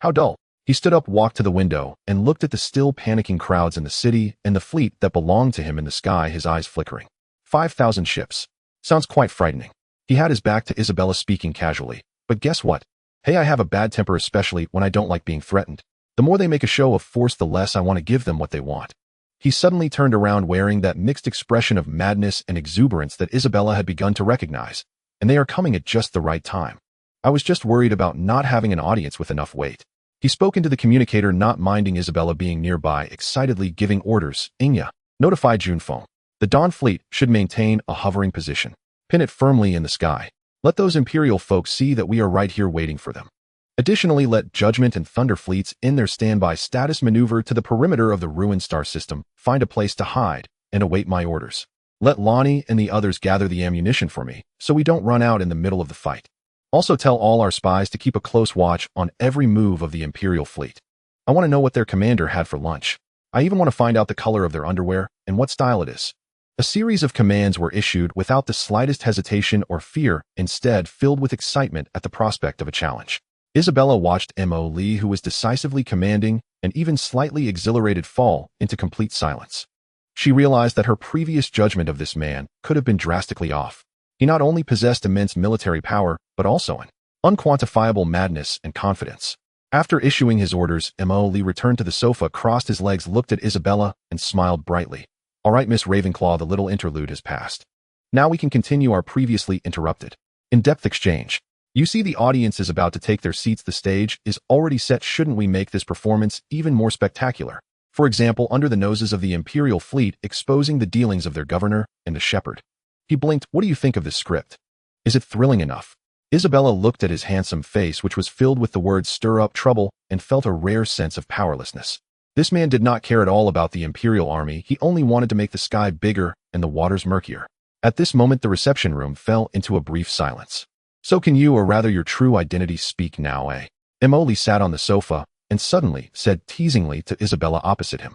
Speaker 1: How dull. He stood up, walked to the window, and looked at the still panicking crowds in the city and the fleet that belonged to him in the sky, his eyes flickering. 5,000 ships. Sounds quite frightening. He had his back to Isabella, speaking casually. But guess what? Hey, I have a bad temper, especially when I don't like being threatened. The more they make a show of force, the less I want to give them what they want. He suddenly turned around, wearing that mixed expression of madness and exuberance that Isabella had begun to recognize. And they are coming at just the right time. I was just worried about not having an audience with enough weight. He spoke into the communicator, not minding Isabella being nearby, excitedly giving orders. Inya, notify Junfeng. The Dawn fleet should maintain a hovering position. Pin it firmly in the sky. Let those Imperial folks see that we are right here waiting for them. Additionally, let Judgment and Thunder fleets in their standby status maneuver to the perimeter of the ruined star system, find a place to hide, and await my orders. Let Lonnie and the others gather the ammunition for me, so we don't run out in the middle of the fight. Also tell all our spies to keep a close watch on every move of the Imperial fleet. I want to know what their commander had for lunch. I even want to find out the color of their underwear and what style it is. A series of commands were issued without the slightest hesitation or fear, instead filled with excitement at the prospect of a challenge. Isabella watched Mo Lee, who was decisively commanding and even slightly exhilarated, fall into complete silence. She realized that her previous judgment of this man could have been drastically off. He not only possessed immense military power, but also an unquantifiable madness and confidence. After issuing his orders, Mo Lee returned to the sofa, crossed his legs, looked at Isabella, and smiled brightly. All right, Miss Ravenclaw, the little interlude has passed. Now we can continue our previously interrupted in-depth exchange. You see, the audience is about to take their seats. The stage is already set. Shouldn't we make this performance even more spectacular? For example, under the noses of the Imperial fleet, exposing the dealings of their governor and the shepherd. He blinked. What do you think of this script? Is it thrilling enough? Isabella looked at his handsome face, which was filled with the words "stir up trouble," and felt a rare sense of powerlessness. This man did not care at all about the Imperial army. He only wanted to make the sky bigger and the waters murkier. At this moment, the reception room fell into a brief silence. So can you, or rather your true identity, speak now, eh? Emoli sat on the sofa and suddenly said teasingly to Isabella opposite him.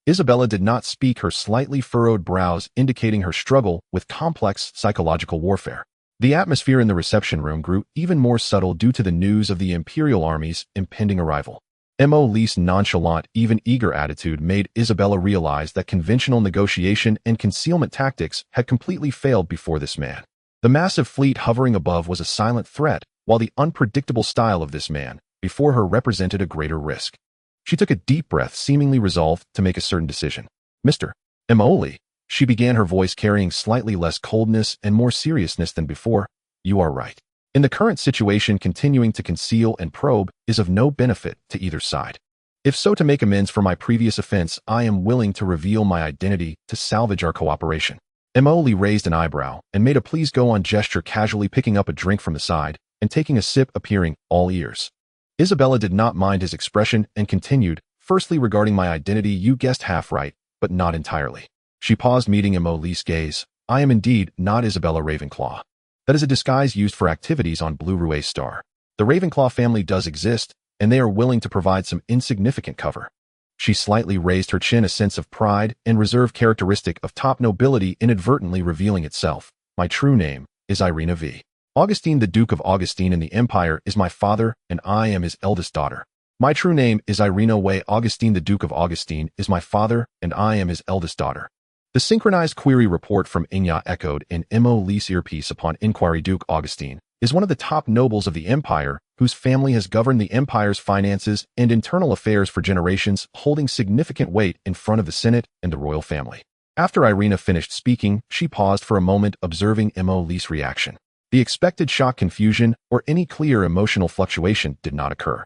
Speaker 1: Isabella did not speak, her slightly furrowed brows indicating her struggle with complex psychological warfare. The atmosphere in the reception room grew even more subtle due to the news of the Imperial army's impending arrival. Emily's nonchalant, even eager attitude made Isabella realize that conventional negotiation and concealment tactics had completely failed before this man. The massive fleet hovering above was a silent threat, while the unpredictable style of this man before her represented a greater risk. She took a deep breath, seemingly resolved to make a certain decision. Mr. Emoli, she began, her voice carrying slightly less coldness and more seriousness than before. You are right. In the current situation, continuing to conceal and probe is of no benefit to either side. If so, to make amends for my previous offense, I am willing to reveal my identity to salvage our cooperation. Emoli raised an eyebrow and made a please go on gesture, casually picking up a drink from the side and taking a sip, appearing all ears. Isabella did not mind his expression and continued, firstly, regarding my identity, you guessed half right, but not entirely. She paused, meeting Emoli's gaze. I am indeed not Isabella Ravenclaw. That is a disguise used for activities on Blue Rue Star. The Ravenclaw family does exist, and they are willing to provide some insignificant cover. She slightly raised her chin, a sense of pride and reserve characteristic of top nobility inadvertently revealing itself. My true name is Irina V. Augustine, the Duke of Augustine in the Empire, is my father, and I am his eldest daughter. My true name is Irina Wei Augustine, the Duke of Augustine is my father, and I am his eldest daughter. The synchronized query report from Inya echoed in Emily's earpiece upon inquiry. Duke Augustine is one of the top nobles of the Empire, whose family has governed the Empire's finances and internal affairs for generations, holding significant weight in front of the Senate and the royal family. After Irina finished speaking, she paused for a moment, observing Emily's reaction. The expected shock, confusion, or any clear emotional fluctuation did not occur.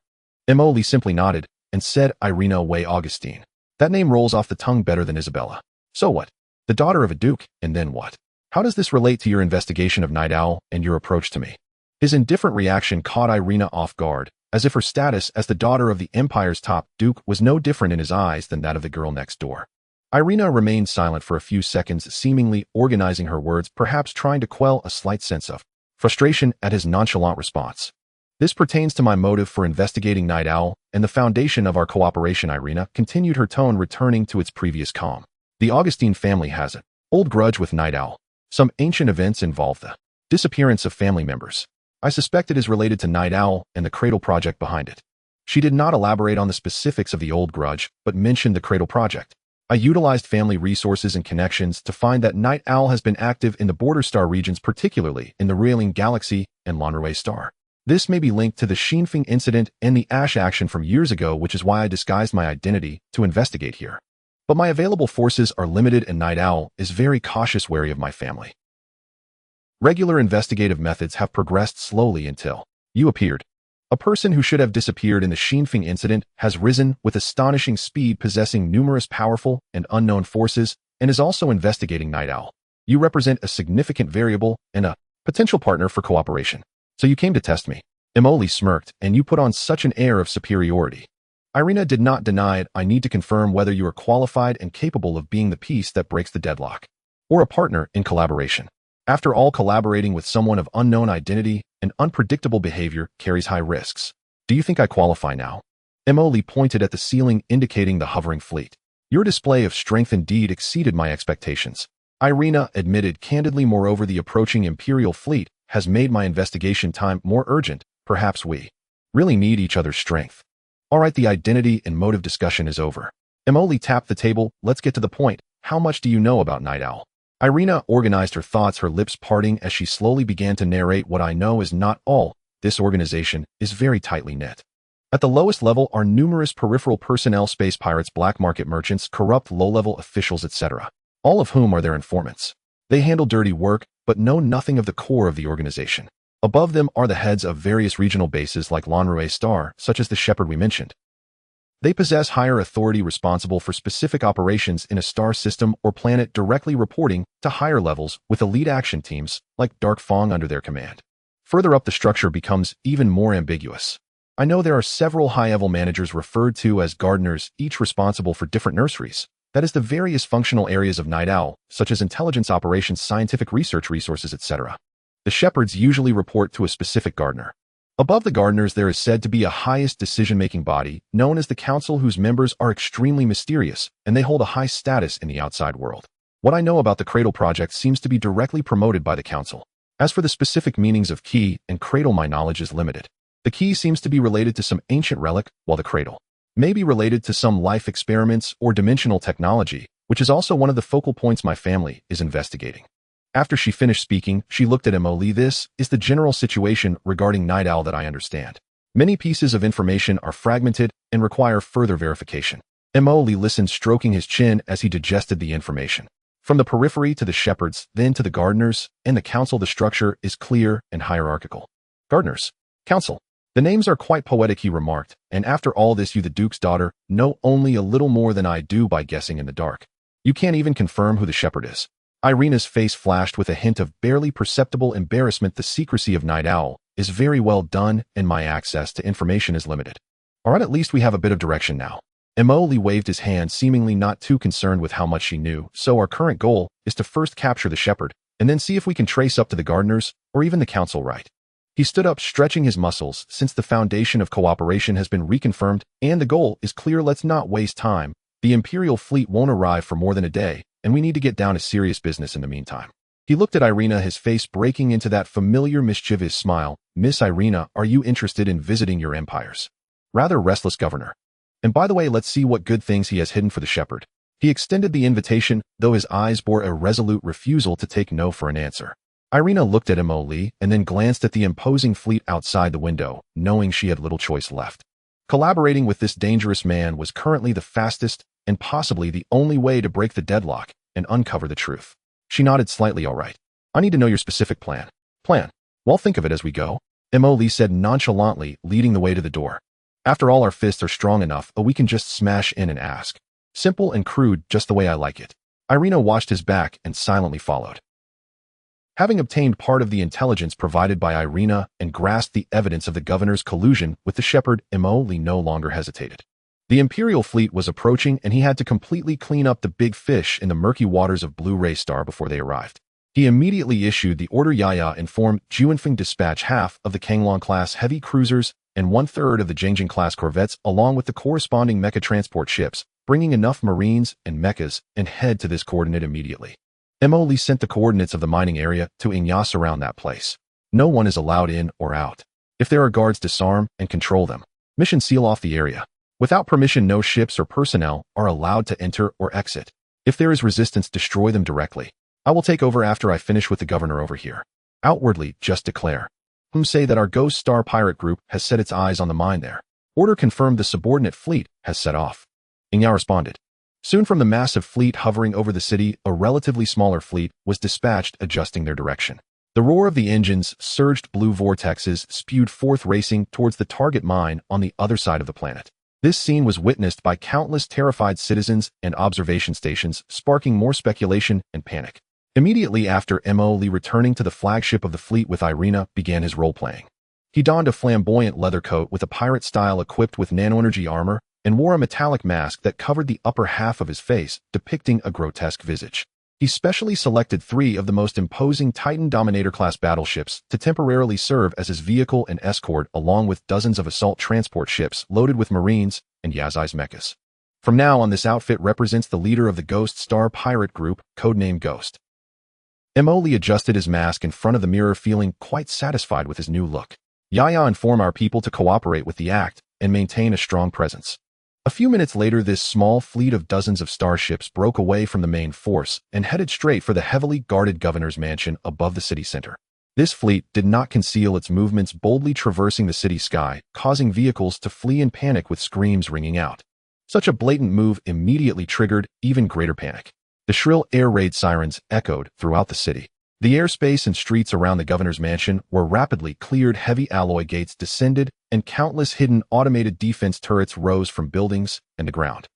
Speaker 1: Emily simply nodded and said, Irina Wei Augustine. That name rolls off the tongue better than Isabella. So what? The daughter of a duke, and then what? How does this relate to your investigation of Night Owl and your approach to me? His indifferent reaction caught Irina off guard, as if her status as the daughter of the Empire's top duke was no different in his eyes than that of the girl next door. Irina remained silent for a few seconds, seemingly organizing her words, perhaps trying to quell a slight sense of frustration at his nonchalant response. This pertains to my motive for investigating Night Owl and the foundation of our cooperation. Irina continued, her tone returning to its previous calm. The Augustine family has an old grudge with Night Owl. Some ancient events involve the disappearance of family members. I suspect it is related to Night Owl and the Cradle project behind it. She did not elaborate on the specifics of the old grudge, but mentioned the Cradle project. I utilized family resources and connections to find that Night Owl has been active in the border star regions, particularly in the Reeling Galaxy and Lanrue Star. This may be linked to the Shinfeng incident and the Ash action from years ago, which is why I disguised my identity to investigate here. But my available forces are limited and Night Owl is very cautious, wary of my family. Regular investigative methods have progressed slowly until you appeared. A person who should have disappeared in the Shinfeng incident has risen with astonishing speed, possessing numerous powerful and unknown forces, and is also investigating Night Owl. You represent a significant variable and a potential partner for cooperation. So you came to test me. Emoli smirked, and you put on such an air of superiority. Irina did not deny it. I need to confirm whether you are qualified and capable of being the piece that breaks the deadlock, or a partner in collaboration. After all, collaborating with someone of unknown identity and unpredictable behavior carries high risks. Do you think I qualify now? Emoli pointed at the ceiling, indicating the hovering fleet. Your display of strength indeed exceeded my expectations. Irina admitted candidly. Moreover, the approaching Imperial fleet has made my investigation time more urgent. Perhaps we really need each other's strength. All right, the identity and motive discussion is over. Emoli tapped the table. Let's get to the point. How much do you know about Night Owl? Irina organized her thoughts, her lips parting as she slowly began to narrate. What I know is not all. This organization is very tightly knit. At the lowest level are numerous peripheral personnel, space pirates, black market merchants, corrupt low-level officials, etc., all of whom are their informants. They handle dirty work, but know nothing of the core of the organization. Above them are the heads of various regional bases like Lanrue Star, such as the Shepherd we mentioned. They possess higher authority, responsible for specific operations in a star system or planet, directly reporting to higher levels with elite action teams like Dark Fong under their command. Further up, the structure becomes even more ambiguous. I know there are several high-level managers referred to as gardeners, each responsible for different nurseries. That is, the various functional areas of Night Owl, such as intelligence operations, scientific research resources, etc. The shepherds usually report to a specific gardener. Above the gardeners, there is said to be a highest decision-making body, known as the Council, whose members are extremely mysterious, and they hold a high status in the outside world. What I know about the Cradle project seems to be directly promoted by the Council. As for the specific meanings of key and cradle, my knowledge is limited. The key seems to be related to some ancient relic, while the cradle may be related to some life experiments or dimensional technology, which is also one of the focal points my family is investigating. After she finished speaking, she looked at Emoli. This is the general situation regarding Night Owl that I understand. Many pieces of information are fragmented and require further verification. Emoli listened, stroking his chin as he digested the information. From the periphery to the shepherds, then to the gardeners and the council, the structure is clear and hierarchical. Gardeners, council. The names are quite poetic, he remarked, and after all this, you, the Duke's daughter, know only a little more than I do by guessing in the dark. You can't even confirm who the shepherd is. Irina's face flashed with a hint of barely perceptible embarrassment. The secrecy of Night Owl is very well done, and my access to information is limited. All right, at least we have a bit of direction now. Emoli waved his hand, seemingly not too concerned with how much she knew. So our current goal is to first capture the shepherd, and then see if we can trace up to the gardeners, or even the council, right? He stood up, stretching his muscles, since the foundation of cooperation has been reconfirmed, and the goal is clear. Let's not waste time. The Imperial fleet won't arrive for more than a day, and we need to get down to serious business in the meantime. He looked at Irina, his face breaking into that familiar mischievous smile. Miss Irina, are you interested in visiting your empire's rather restless governor? And by the way, let's see what good things he has hidden for the shepherd. He extended the invitation, though his eyes bore a resolute refusal to take no for an answer. Irina looked at Emoli and then glanced at the imposing fleet outside the window, knowing she had little choice left. Collaborating with this dangerous man was currently the fastest and possibly the only way to break the deadlock and uncover the truth. She nodded slightly. All right. I need to know your specific plan. Plan? Well, think of it as we go, Emoli said nonchalantly, leading the way to the door. After all, our fists are strong enough, but we can just smash in and ask. Simple and crude, just the way I like it. Irina watched his back and silently followed. Having obtained part of the intelligence provided by Irina and grasped the evidence of the governor's collusion with the shepherd, Emoli no longer hesitated. The Imperial fleet was approaching, and he had to completely clean up the big fish in the murky waters of Blue Ray Star before they arrived. He immediately issued the order Yaya informed Juanfeng dispatch half of the Kanglong-class heavy cruisers and one-third of the Jingjing-class corvettes along with the corresponding mecha transport ships, bringing enough marines and mechas, and head to this coordinate immediately. Mo sent the coordinates of the mining area to Inyas around that place. No one is allowed in or out. If there are guards, disarm and control them. Mission: seal off the area. Without permission, no ships or personnel are allowed to enter or exit. If there is resistance, destroy them directly. I will take over after I finish with the governor over here. Outwardly, just declare. Say that our Ghost Star pirate group has set its eyes on the mine there. Order confirmed. The subordinate fleet has set off. Inya responded. Soon from the massive fleet hovering over the city, a relatively smaller fleet was dispatched adjusting their direction. The roar of the engines, surged blue vortexes spewed forth racing towards the target mine on the other side of the planet. This scene was witnessed by countless terrified citizens and observation stations, sparking more speculation and panic. Immediately after, Mo, returning to the flagship of the fleet with Irina, began his role-playing. He donned a flamboyant leather coat with a pirate style equipped with nanoenergy armor and wore a metallic mask that covered the upper half of his face, depicting a grotesque visage. He specially selected 3 of the most imposing Titan Dominator-class battleships to temporarily serve as his vehicle and escort, along with dozens of assault transport ships loaded with marines and Yazai's mechas. From now on, this outfit represents the leader of the Ghost Star pirate group, codenamed Ghost. Mo adjusted his mask in front of the mirror, feeling quite satisfied with his new look. Yaya informed our people to cooperate with the act and maintain a strong presence. A few minutes later, this small fleet of dozens of starships broke away from the main force and headed straight for the heavily guarded governor's mansion above the city center. This fleet did not conceal its movements, boldly traversing the city sky, causing vehicles to flee in panic with screams ringing out. Such a blatant move immediately triggered even greater panic. The shrill air raid sirens echoed throughout the city. The airspace and streets around the governor's mansion were rapidly cleared, heavy alloy gates descended, and countless hidden automated defense turrets rose from buildings and the ground.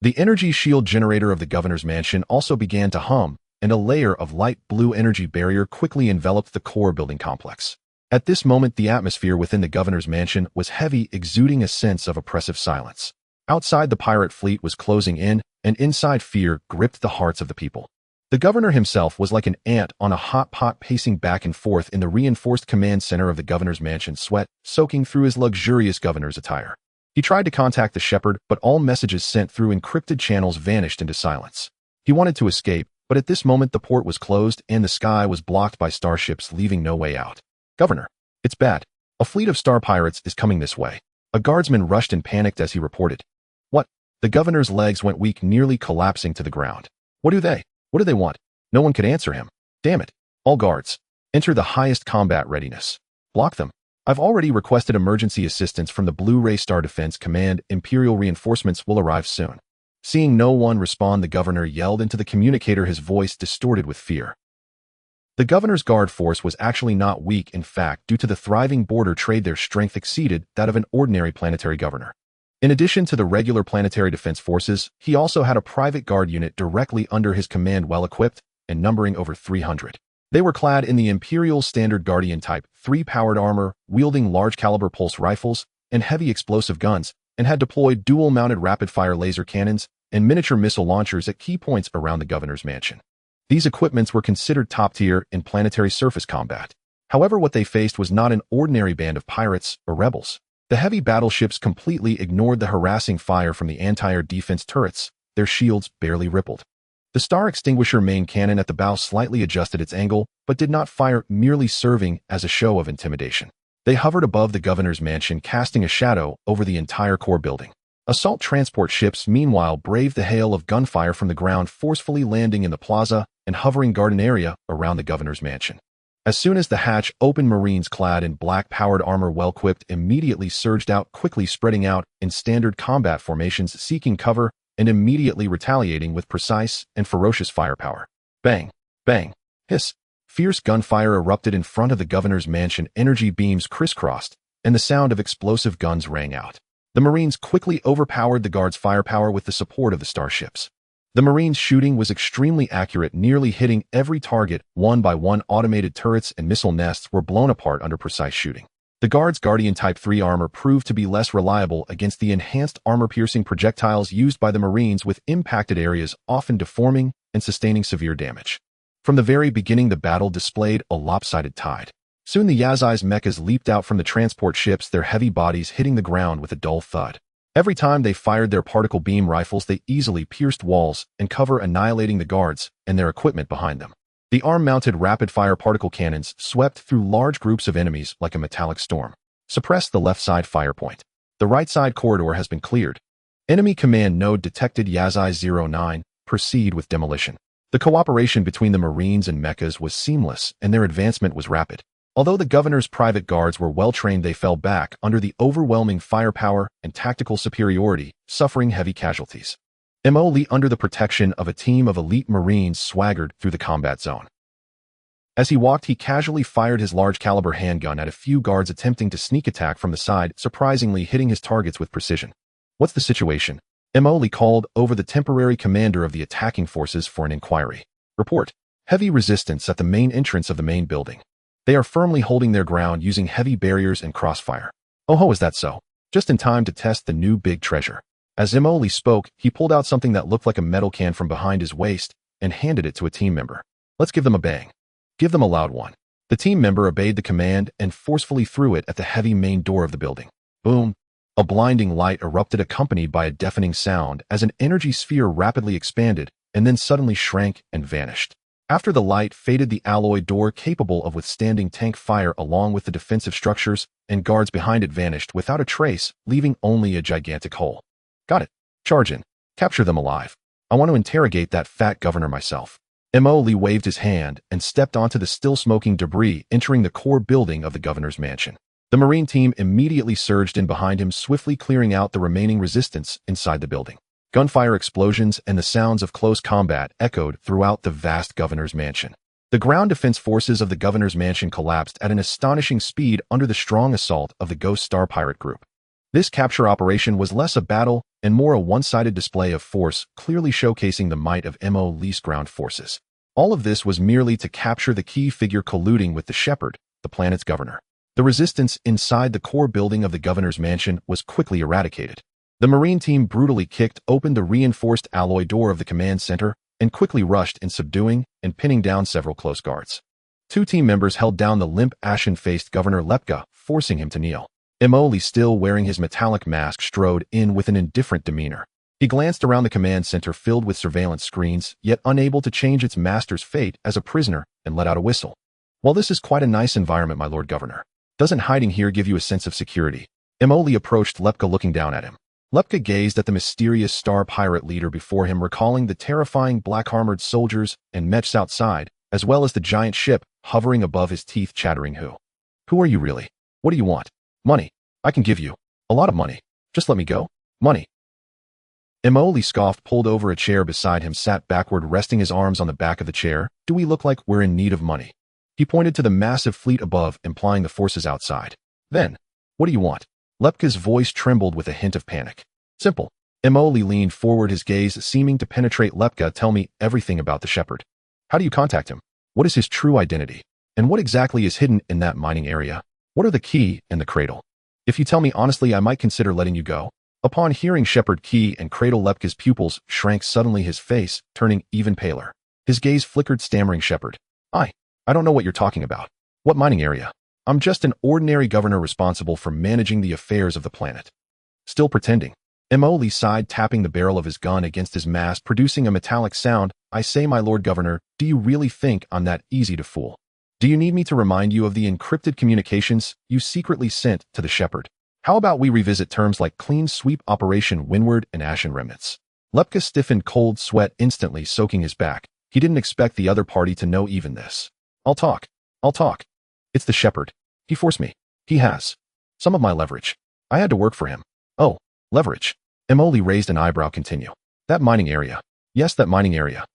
Speaker 1: The energy shield generator of the governor's mansion also began to hum, and a layer of light blue energy barrier quickly enveloped the core building complex. At this moment, the atmosphere within the governor's mansion was heavy, exuding a sense of oppressive silence. Outside, the pirate fleet was closing in, and inside, fear gripped the hearts of the people. The governor himself was like an ant on a hot pot, pacing back and forth in the reinforced command center of the governor's mansion, sweat soaking through his luxurious governor's attire. He tried to contact the shepherd, but all messages sent through encrypted channels vanished into silence. He wanted to escape, but at this moment the port was closed and the sky was blocked by starships, leaving no way out. Governor, it's bad. A fleet of star pirates is coming this way. A guardsman rushed and panicked as he reported. What? The governor's legs went weak, nearly collapsing to the ground. What do they want? No one could answer him. Damn it. All guards. Enter the highest combat readiness. Block them. I've already requested emergency assistance from the Blue Ray Star Defense Command. Imperial reinforcements will arrive soon. Seeing no one respond, the governor yelled into the communicator, his voice distorted with fear. The governor's guard force was actually not weak. In fact, due to the thriving border trade, their strength exceeded that of an ordinary planetary governor. In addition to the regular planetary defense forces, he also had a private guard unit directly under his command, well-equipped and numbering over 300. They were clad in the Imperial Standard Guardian Type 3 powered armor, wielding large-caliber pulse rifles and heavy explosive guns, and had deployed dual-mounted rapid-fire laser cannons and miniature missile launchers at key points around the governor's mansion. These equipments were considered top-tier in planetary surface combat. However, what they faced was not an ordinary band of pirates or rebels. The heavy battleships completely ignored the harassing fire from the anti-air defense turrets. Their shields barely rippled. The Star Extinguisher main cannon at the bow slightly adjusted its angle, but did not fire, merely serving as a show of intimidation. They hovered above the governor's mansion, casting a shadow over the entire core building. Assault transport ships, meanwhile, braved the hail of gunfire from the ground, forcefully landing in the plaza and hovering garden area around the governor's mansion. As soon as the hatch opened, Marines clad in black-powered armor, well-equipped, immediately surged out, quickly spreading out in standard combat formations, seeking cover and immediately retaliating with precise and ferocious firepower. Bang! Bang! Hiss! Fierce gunfire erupted in front of the governor's mansion. Energy beams crisscrossed, and the sound of explosive guns rang out. The Marines quickly overpowered the guards' firepower with the support of the starships. The Marines' shooting was extremely accurate, nearly hitting every target. One by one, automated turrets and missile nests were blown apart under precise shooting. The guard's Guardian Type 3 armor proved to be less reliable against the enhanced armor-piercing projectiles used by the Marines, with impacted areas often deforming and sustaining severe damage. From the very beginning, the battle displayed a lopsided tide. Soon the Yazai's mechas leaped out from the transport ships, their heavy bodies hitting the ground with a dull thud. Every time they fired their particle beam rifles, they easily pierced walls and cover, annihilating the guards and their equipment behind them. The arm-mounted rapid-fire particle cannons swept through large groups of enemies like a metallic storm. Suppress the left side fire point. The right side corridor has been cleared. Enemy command node detected. Yazai 09. Proceed with demolition. The cooperation between the Marines and mechas was seamless, and their advancement was rapid. Although the governor's private guards were well-trained, they fell back under the overwhelming firepower and tactical superiority, suffering heavy casualties. Lee, under the protection of a team of elite Marines, swaggered through the combat zone. As he walked, he casually fired his large-caliber handgun at a few guards attempting to sneak attack from the side, surprisingly hitting his targets with precision. "What's the situation?" Lee called over the temporary commander of the attacking forces for an inquiry. "Report. Heavy resistance at the main entrance of the main building. They are firmly holding their ground using heavy barriers and crossfire." "Oh ho, is that so?" Just in time to test the new big treasure. As Lee spoke, he pulled out something that looked like a metal can from behind his waist and handed it to a team member. "Let's give them a bang. Give them a loud one." The team member obeyed the command and forcefully threw it at the heavy main door of the building. Boom! A blinding light erupted, accompanied by a deafening sound as an energy sphere rapidly expanded and then suddenly shrank and vanished. After the light faded, the alloy door, capable of withstanding tank fire along with the defensive structures and guards behind it, vanished without a trace, leaving only a gigantic hole. "Got it. Charge in. Capture them alive. I want to interrogate that fat governor myself." Lee waved his hand and stepped onto the still-smoking debris, entering the core building of the governor's mansion. The Marine team immediately surged in behind him, swiftly clearing out the remaining resistance inside the building. Gunfire explosions and the sounds of close combat echoed throughout the vast governor's mansion. The ground defense forces of the governor's mansion collapsed at an astonishing speed under the strong assault of the Ghost Star pirate group. This capture operation was less a battle and more a one-sided display of force, clearly showcasing the might of Lee's ground forces. All of this was merely to capture the key figure colluding with the Shepherd, the planet's governor. The resistance inside the core building of the governor's mansion was quickly eradicated. The Marine team brutally kicked open the reinforced alloy door of the command center and quickly rushed in, subduing and pinning down several close guards. Two team members held down the limp, ashen-faced Governor Lepka, forcing him to kneel. Lee, still wearing his metallic mask, strode in with an indifferent demeanor. He glanced around the command center filled with surveillance screens, yet unable to change its master's fate as a prisoner, and let out a whistle. "Well, this is quite a nice environment, my Lord Governor. Doesn't hiding here give you a sense of security?" Lee approached Lepka, looking down at him. Lepka gazed at the mysterious star pirate leader before him, recalling the terrifying black-armored soldiers and mechs outside, as well as the giant ship hovering above his teeth, chattering, Who are you really? What do you want?" "Money. I can give you. A lot of money. Just let me go. Money." Lee scoffed, pulled over a chair beside him, sat backward, resting his arms on the back of the chair. "Do we look like we're in need of money?" He pointed to the massive fleet above, implying the forces outside. "Then, what do you want?" Lepka's voice trembled with a hint of panic. "Simple." Lee leaned forward, his gaze seeming to penetrate Lepka. "Tell me everything about the Shepherd. How do you contact him? What is his true identity? And what exactly is hidden in that mining area? What are the key and the cradle? If you tell me honestly, I might consider letting you go." Upon hearing Shepherd, key, and cradle, Lepka's pupils shrank suddenly, his face turning even paler. His gaze flickered, stammering, "Shepherd. I don't know what you're talking about. What mining area? I'm just an ordinary governor responsible for managing the affairs of the planet." Still pretending, Lee sighed, tapping the barrel of his gun against his mask, producing a metallic sound. "I say, my Lord Governor, do you really think I'm that easy to fool? Do you need me to remind you of the encrypted communications you secretly sent to the Shepherd? How about we revisit terms like clean sweep, Operation Windward, and Ashen Remnants?" Lepka stiffened, cold sweat instantly soaking his back. He didn't expect the other party to know even this. I'll talk. It's the Shepherd. He forced me. He has some of my leverage. I had to work for him." "Oh, leverage." Lee raised an eyebrow. "Continue." "That mining area." "Yes, that mining area."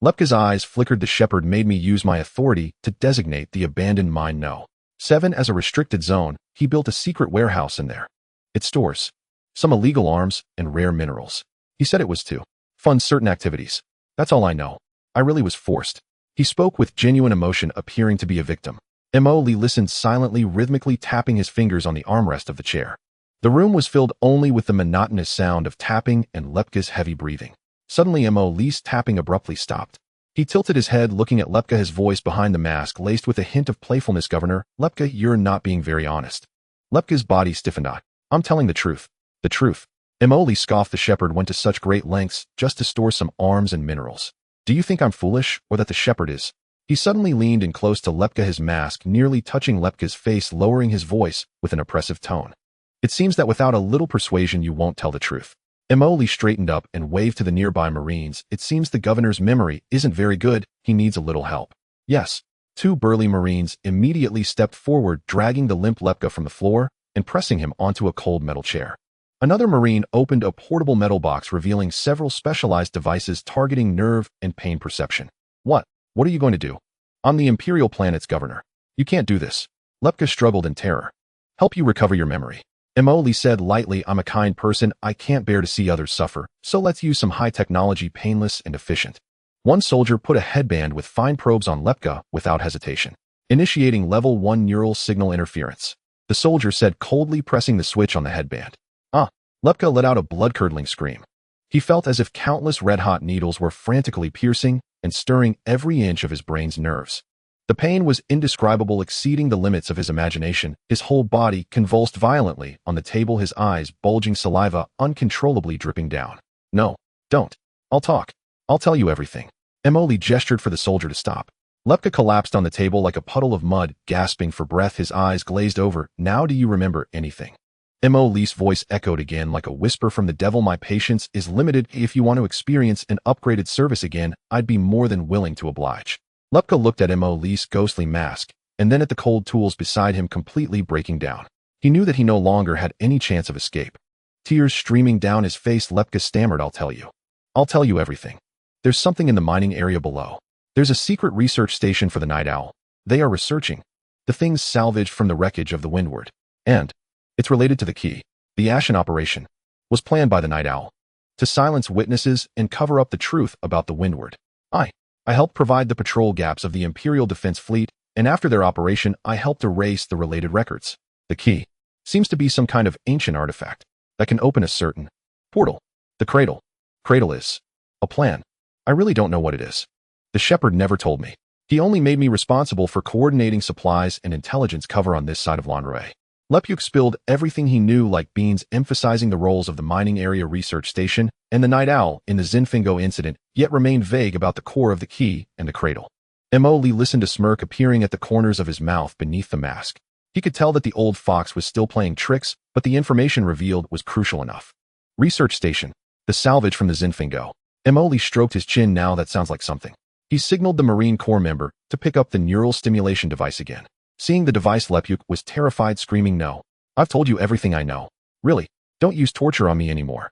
Speaker 1: Lepka's eyes flickered. "The Shepherd made me use my authority to designate the abandoned mine No. 7 as a restricted zone. He built a secret warehouse in there. It stores some illegal arms and rare minerals. He said it was to fund certain activities. That's all I know. I really was forced." He spoke with genuine emotion, appearing to be a victim. Mo Lee listened silently, rhythmically tapping his fingers on the armrest of the chair. The room was filled only with the monotonous sound of tapping and Lepka's heavy breathing. Suddenly, Mo Lee's tapping abruptly stopped. He tilted his head, looking at Lepka, his voice behind the mask laced with a hint of playfulness. Governor, Lepka, you're not being very honest. Lepka's body stiffened. I'm telling the truth. The truth. Mo Lee scoffed. The shepherd went to such great lengths just to store some arms and minerals. Do you think I'm foolish, or that the shepherd is? He suddenly leaned in close to Lepka, his mask nearly touching Lepka's face, lowering his voice with an oppressive tone. It seems that without a little persuasion you won't tell the truth. Mo Lee straightened up and waved to the nearby Marines. It seems the governor's memory isn't very good. He needs a little help. Yes. Two burly Marines immediately stepped forward, dragging the limp Lepka from the floor and pressing him onto a cold metal chair. Another Marine opened a portable metal box, revealing several specialized devices targeting nerve and pain perception. What are you going to do? I'm the Imperial planet's governor. You can't do this. Lepka struggled in terror. Help you recover your memory. Mo Lee said lightly, I'm a kind person. I can't bear to see others suffer, so let's use some high technology, painless and efficient. One soldier put a headband with fine probes on Lepka without hesitation, initiating level 1 neural signal interference. The soldier said coldly, pressing the switch on the headband. Lepka let out a blood-curdling scream. He felt as if countless red-hot needles were frantically piercing and stirring every inch of his brain's nerves. The pain was indescribable, exceeding the limits of his imagination. His whole body convulsed violently on the table, his eyes bulging, saliva uncontrollably dripping down. No, don't. I'll talk. I'll tell you everything. Mo Lee gestured for the soldier to stop. Lepka collapsed on the table like a puddle of mud, gasping for breath, his eyes glazed over. Now do you remember anything? Mo Lee's voice echoed again like a whisper from the devil. My patience is limited. If you want to experience an upgraded service again, I'd be more than willing to oblige. Lepka looked at Mo Lee's ghostly mask, and then at the cold tools beside him, completely breaking down. He knew that he no longer had any chance of escape. Tears streaming down his face, Lepka stammered, I'll tell you. I'll tell you everything. There's something in the mining area below. There's a secret research station for the Night Owl. They are researching the things salvaged from the wreckage of the Windward. And it's related to the key. The Ashen operation was planned by the Night Owl to silence witnesses and cover up the truth about the Windward. I helped provide the patrol gaps of the Imperial Defense Fleet, and after their operation, I helped erase the related records. The key seems to be some kind of ancient artifact that can open a certain portal. The cradle. Cradle is a plan. I really don't know what it is. The shepherd never told me. He only made me responsible for coordinating supplies and intelligence cover on this side of Lanrue. Lepuk spilled everything he knew like beans, emphasizing the roles of the Mining Area Research Station and the Night Owl in the Zinfingo incident, yet remained vague about the core of the key and the cradle. Mo Lee listened, a smirk appearing at the corners of his mouth beneath the mask. He could tell that the old fox was still playing tricks, but the information revealed was crucial enough. Research Station. The salvage from the Zinfingo. Mo Lee stroked his chin. Now that sounds like something. He signaled the Marine Corps member to pick up the neural stimulation device again. Seeing the device, Lepuk was terrified, screaming, No. I've told you everything I know. Really, don't use torture on me anymore.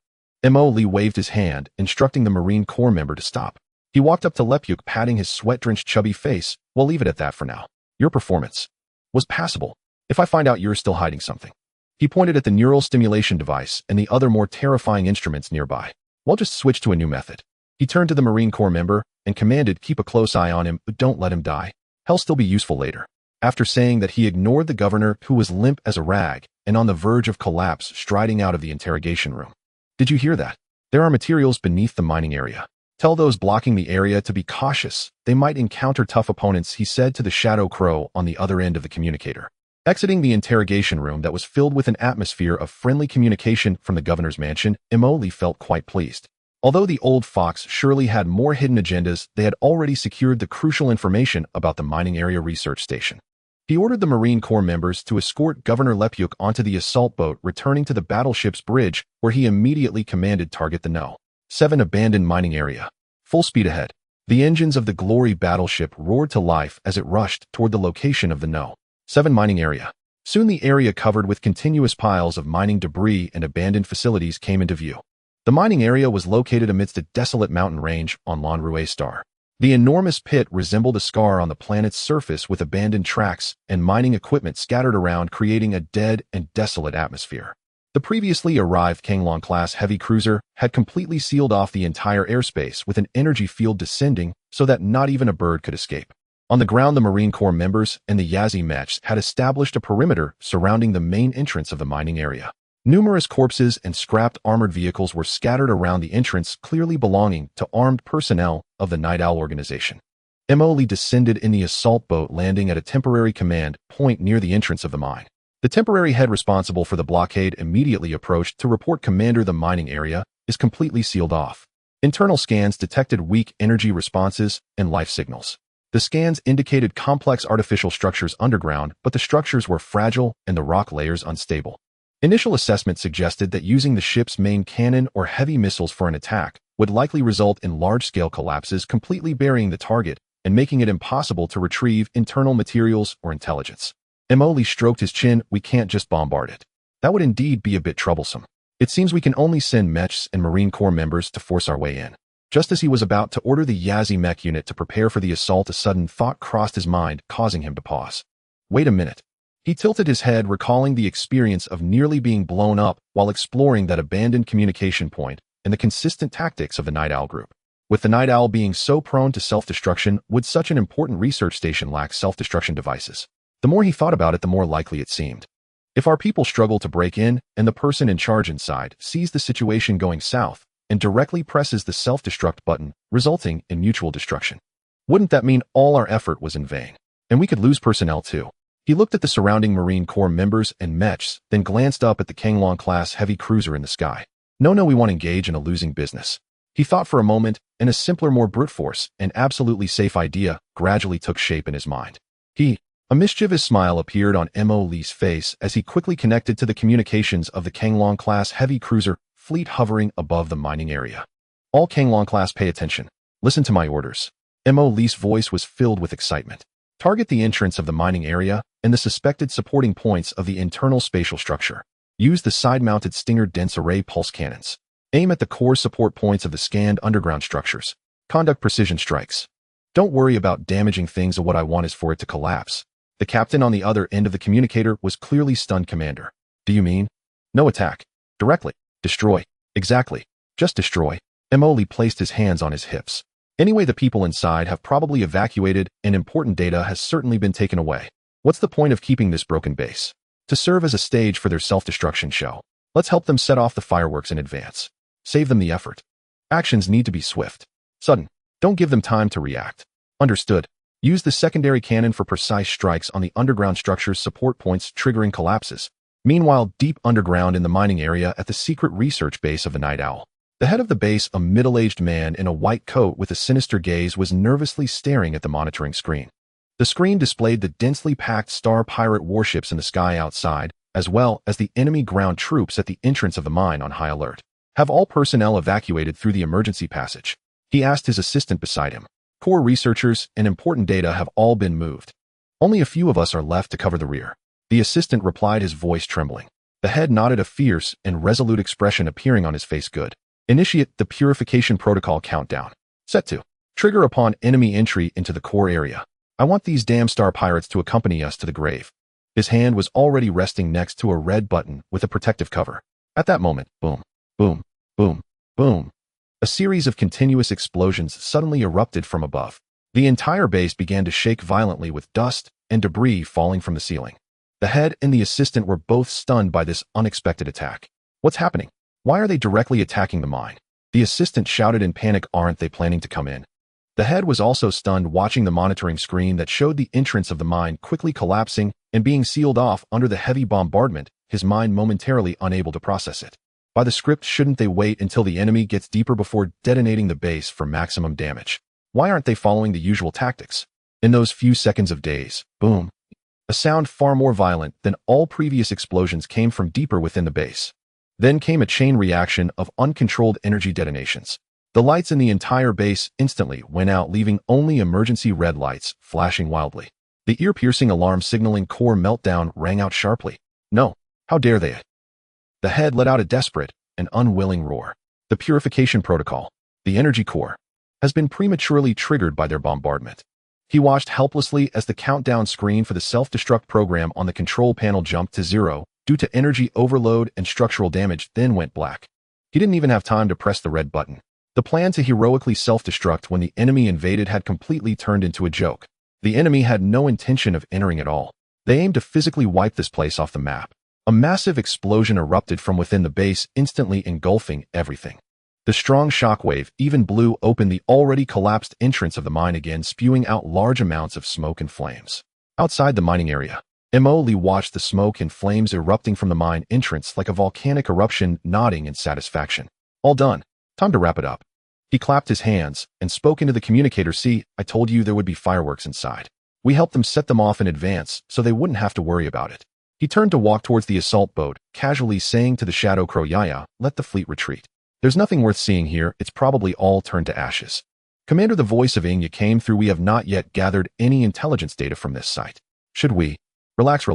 Speaker 1: Mo Lee waved his hand, instructing the Marine Corps member to stop. He walked up to Lepuk, patting his sweat-drenched chubby face. We'll leave it at that for now. Your performance was passable. If I find out you're still hiding something. He pointed at the neural stimulation device and the other more terrifying instruments nearby. We'll just switch to a new method. He turned to the Marine Corps member and commanded, Keep a close eye on him, but don't let him die. He'll still be useful later. After saying that, he ignored the governor, who was limp as a rag and on the verge of collapse, striding out of the interrogation room. Did you hear that? There are materials beneath the mining area. Tell those blocking the area to be cautious. They might encounter tough opponents, he said to the Shadow Crow on the other end of the communicator. Exiting the interrogation room that was filled with an atmosphere of friendly communication from the governor's mansion, Mo Lee felt quite pleased. Although the old fox surely had more hidden agendas, they had already secured the crucial information about the Mining Area Research Station. He ordered the Marine Corps members to escort Governor Lepuk onto the assault boat, returning to the battleship's bridge, where he immediately commanded, Target the No. 7 abandoned mining area. Full speed ahead. The engines of the Glory battleship roared to life as it rushed toward the location of the No. 7 mining area. Soon the area covered with continuous piles of mining debris and abandoned facilities came into view. The mining area was located amidst a desolate mountain range on Lanrue star. The enormous pit resembled a scar on the planet's surface, with abandoned tracks and mining equipment scattered around, creating a dead and desolate atmosphere. The previously arrived Kanglong-class heavy cruiser had completely sealed off the entire airspace with an energy field descending so that not even a bird could escape. On the ground, the Marine Corps members and the Yazi mechs had established a perimeter surrounding the main entrance of the mining area. Numerous corpses and scrapped armored vehicles were scattered around the entrance, clearly belonging to armed personnel of the Night Owl organization. Emily descended in the assault boat, landing at a temporary command point near the entrance of the mine. The temporary head responsible for the blockade immediately approached to report, "Commander, the mining area is completely sealed off. Internal scans detected weak energy responses and life signals." The scans indicated complex artificial structures underground, but the structures were fragile and the rock layers unstable. Initial assessment suggested that using the ship's main cannon or heavy missiles for an attack would likely result in large-scale collapses, completely burying the target and making it impossible to retrieve internal materials or intelligence. Emoli stroked his chin. "We can't just bombard it. That would indeed be a bit troublesome. It seems we can only send mechs and Marine Corps members to force our way in." Just as he was about to order the Yazi mech unit to prepare for the assault, a sudden thought crossed his mind, causing him to pause. Wait a minute. He tilted his head, recalling the experience of nearly being blown up while exploring that abandoned communication point and the consistent tactics of the Night Owl group. With the Night Owl being so prone to self-destruction, would such an important research station lack self-destruction devices? The more he thought about it, the more likely it seemed. If our people struggle to break in and the person in charge inside sees the situation going south and directly presses the self-destruct button, resulting in mutual destruction, wouldn't that mean all our effort was in vain? And we could lose personnel too. He looked at the surrounding Marine Corps members and mechs, then glanced up at the Kanglong-class heavy cruiser in the sky. No, we won't engage in a losing business. He thought for a moment, and a simpler, more brute force and absolutely safe idea gradually took shape in his mind. A mischievous smile appeared on Mo Lee's face as he quickly connected to the communications of the Kanglong-class heavy cruiser fleet hovering above the mining area. "All Kanglong-class, pay attention. Listen to my orders." Mo Lee's voice was filled with excitement. "Target the entrance of the mining area and the suspected supporting points of the internal spatial structure. Use the side-mounted Stinger dense array pulse cannons. Aim at the core support points of the scanned underground structures. Conduct precision strikes. Don't worry about damaging things. What I want is for it to collapse." The captain on the other end of the communicator was clearly stunned. "Commander, do you mean? No attack. Directly. Destroy." "Exactly. Just destroy." Emoli placed his hands on his hips. "Anyway, the people inside have probably evacuated and important data has certainly been taken away. What's the point of keeping this broken base? To serve as a stage for their self-destruction show. Let's help them set off the fireworks in advance. Save them the effort. Actions need to be swift. Sudden. Don't give them time to react." "Understood. Use the secondary cannon for precise strikes on the underground structure's support points, triggering collapses." Meanwhile, deep underground in the mining area at the secret research base of the Night Owl, the head of the base, a middle-aged man in a white coat with a sinister gaze, was nervously staring at the monitoring screen. The screen displayed the densely packed Star pirate warships in the sky outside, as well as the enemy ground troops at the entrance of the mine on high alert. "Have all personnel evacuated through the emergency passage?" he asked his assistant beside him. "Core researchers and important data have all been moved. Only a few of us are left to cover the rear." The assistant replied, his voice trembling. The head nodded, a fierce and resolute expression appearing on his face. "Good. Initiate the purification protocol countdown. Set to trigger upon enemy entry into the core area. I want these damn Star pirates to accompany us to the grave." His hand was already resting next to a red button with a protective cover. At that moment, boom, boom, boom, boom. A series of continuous explosions suddenly erupted from above. The entire base began to shake violently, with dust and debris falling from the ceiling. The head and the assistant were both stunned by this unexpected attack. "What's happening? Why are they directly attacking the mine?" The assistant shouted in panic. "Aren't they planning to come in?" The head was also stunned, watching the monitoring screen that showed the entrance of the mine quickly collapsing and being sealed off under the heavy bombardment, his mind momentarily unable to process it. By the script, shouldn't they wait until the enemy gets deeper before detonating the base for maximum damage? Why aren't they following the usual tactics? In those few seconds of days, boom. A sound far more violent than all previous explosions came from deeper within the base. Then came a chain reaction of uncontrolled energy detonations. The lights in the entire base instantly went out, leaving only emergency red lights flashing wildly. The ear-piercing alarm signaling core meltdown rang out sharply. "No, how dare they!" The head let out a desperate and unwilling roar. "The purification protocol, the energy core, has been prematurely triggered by their bombardment." He watched helplessly as the countdown screen for the self-destruct program on the control panel jumped to 0 due to energy overload and structural damage, then went black. He didn't even have time to press the red button. The plan to heroically self-destruct when the enemy invaded had completely turned into a joke. The enemy had no intention of entering at all. They aimed to physically wipe this place off the map. A massive explosion erupted from within the base, instantly engulfing everything. The strong shockwave even blew open the already collapsed entrance of the mine again, spewing out large amounts of smoke and flames. Outside the mining area, Lee watched the smoke and flames erupting from the mine entrance like a volcanic eruption, nodding in satisfaction. All done. Time to wrap it up. He clapped his hands and spoke into the communicator. See, I told you there would be fireworks inside. We helped them set them off in advance so they wouldn't have to worry about it. He turned to walk towards the assault boat, casually saying to the Shadow Crow, Yaya, let the fleet retreat. There's nothing worth seeing here, it's probably all turned to ashes. Commander, the voice of Inya came through. We have not yet gathered any intelligence data from this site. Should we? Relax.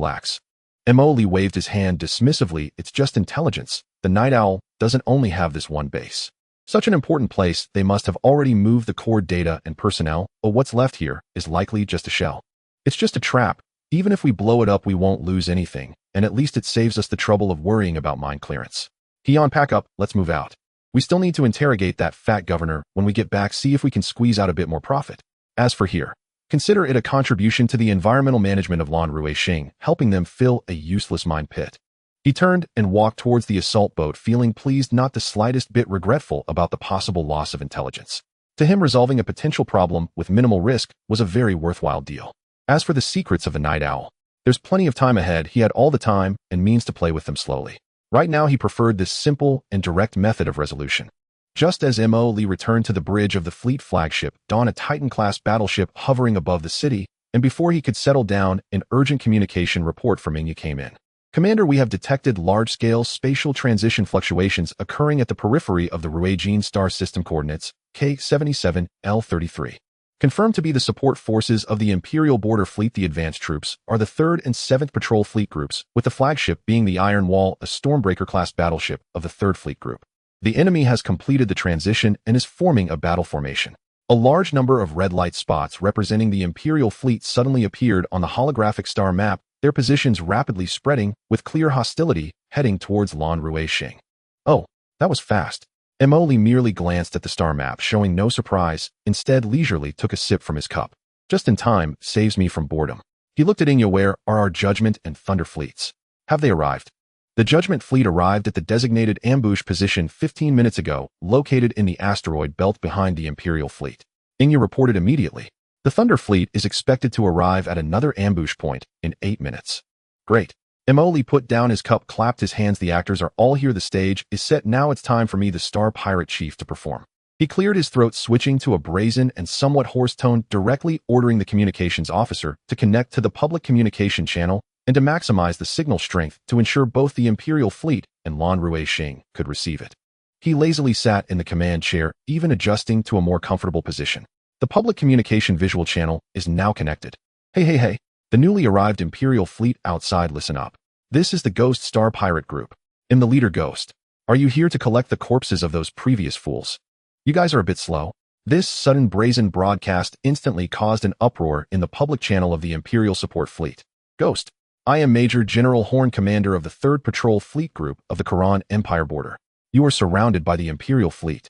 Speaker 1: Lee waved his hand dismissively. It's just intelligence. The Night Owl doesn't only have this one base. Such an important place, they must have already moved the core data and personnel, but what's left here is likely just a shell. It's just a trap. Even if we blow it up, we won't lose anything, and at least it saves us the trouble of worrying about mine clearance. Keon, pack up, let's move out. We still need to interrogate that fat governor. When we get back, see if we can squeeze out a bit more profit. As for here, consider it a contribution to the environmental management of Lan Ruixing, helping them fill a useless mine pit. He turned and walked towards the assault boat, feeling pleased, not the slightest bit regretful about the possible loss of intelligence. To him, resolving a potential problem with minimal risk was a very worthwhile deal. As for the secrets of the Night Owl, there's plenty of time ahead. He had all the time and means to play with them slowly. Right now, he preferred this simple and direct method of resolution. Just as Lee returned to the bridge of the fleet flagship, Dawn, a Titan-class battleship hovering above the city, and before he could settle down, an urgent communication report from Inya came in. Commander, we have detected large-scale spatial transition fluctuations occurring at the periphery of the Ruijin star system coordinates, K77, L33. Confirmed to be the support forces of the Imperial Border Fleet. The advanced troops are the 3rd and 7th Patrol Fleet Groups, with the flagship being the Iron Wall, a Stormbreaker-class battleship of the 3rd Fleet Group. The enemy has completed the transition and is forming a battle formation. A large number of red light spots representing the Imperial fleet suddenly appeared on the holographic star map, their positions rapidly spreading, with clear hostility heading towards Lan Ruixing. Oh, that was fast. Lee merely glanced at the star map, showing no surprise, instead leisurely took a sip from his cup. Just in time, saves me from boredom. He looked at Inya. Where are our Judgment and Thunder fleets? Have they arrived? The Judgment fleet arrived at the designated ambush position 15 minutes ago, located in the asteroid belt behind the Imperial fleet. Inya reported immediately. The Thunder fleet is expected to arrive at another ambush point in 8 minutes. Great. Lee put down his cup, clapped his hands. The actors are all here. The stage is set. Now it's time for me, the Star Pirate Chief, to perform. He cleared his throat, switching to a brazen and somewhat hoarse tone, directly ordering the communications officer to connect to the public communication channel and to maximize the signal strength to ensure both the Imperial fleet and Lan Ruixing could receive it. He lazily sat in the command chair, even adjusting to a more comfortable position. The public communication visual channel is now connected. Hey. The newly arrived Imperial fleet outside, listen up. This is the Ghost Star Pirate Group. I'm the leader, Ghost. Are you here to collect the corpses of those previous fools? You guys are a bit slow. This sudden brazen broadcast instantly caused an uproar in the public channel of the Imperial Support Fleet. Ghost, I am Major General Horn, commander of the 3rd Patrol Fleet Group of the Quran Empire border. You are surrounded by the Imperial fleet.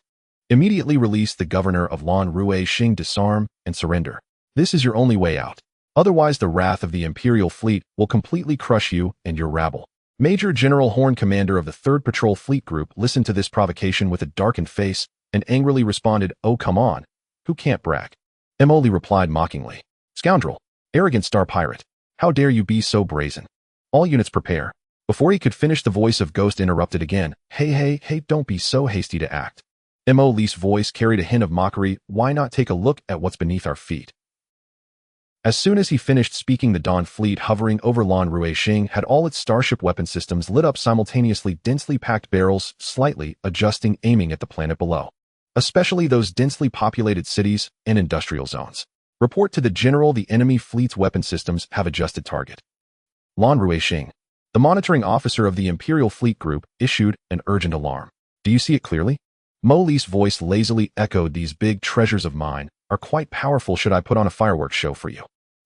Speaker 1: Immediately release the governor of Lan Ruixing, disarm and surrender. This is your only way out. Otherwise, the wrath of the Imperial fleet will completely crush you and your rabble. Major General Horn, commander of the 3rd Patrol Fleet Group, listened to this provocation with a darkened face and angrily responded, Oh, come on. Who can't brag? Lee replied mockingly. Scoundrel. Arrogant star pirate. How dare you be so brazen? All units prepare. Before he could finish, the voice of Ghost interrupted again. Hey, don't be so hasty to act. Lee's voice carried a hint of mockery. Why not take a look at what's beneath our feet? As soon as he finished speaking, the Dawn fleet hovering over Lan Ruixing had all its starship weapon systems lit up simultaneously, densely packed barrels, slightly adjusting, aiming at the planet below. Especially those densely populated cities and industrial zones. Report to the General, the enemy fleet's weapon systems have adjusted target. Lan Ruixing, the monitoring officer of the Imperial Fleet Group, issued an urgent alarm. Do you see it clearly? Lee's voice lazily echoed. These big treasures of mine are quite powerful. Should I put on a fireworks show for you?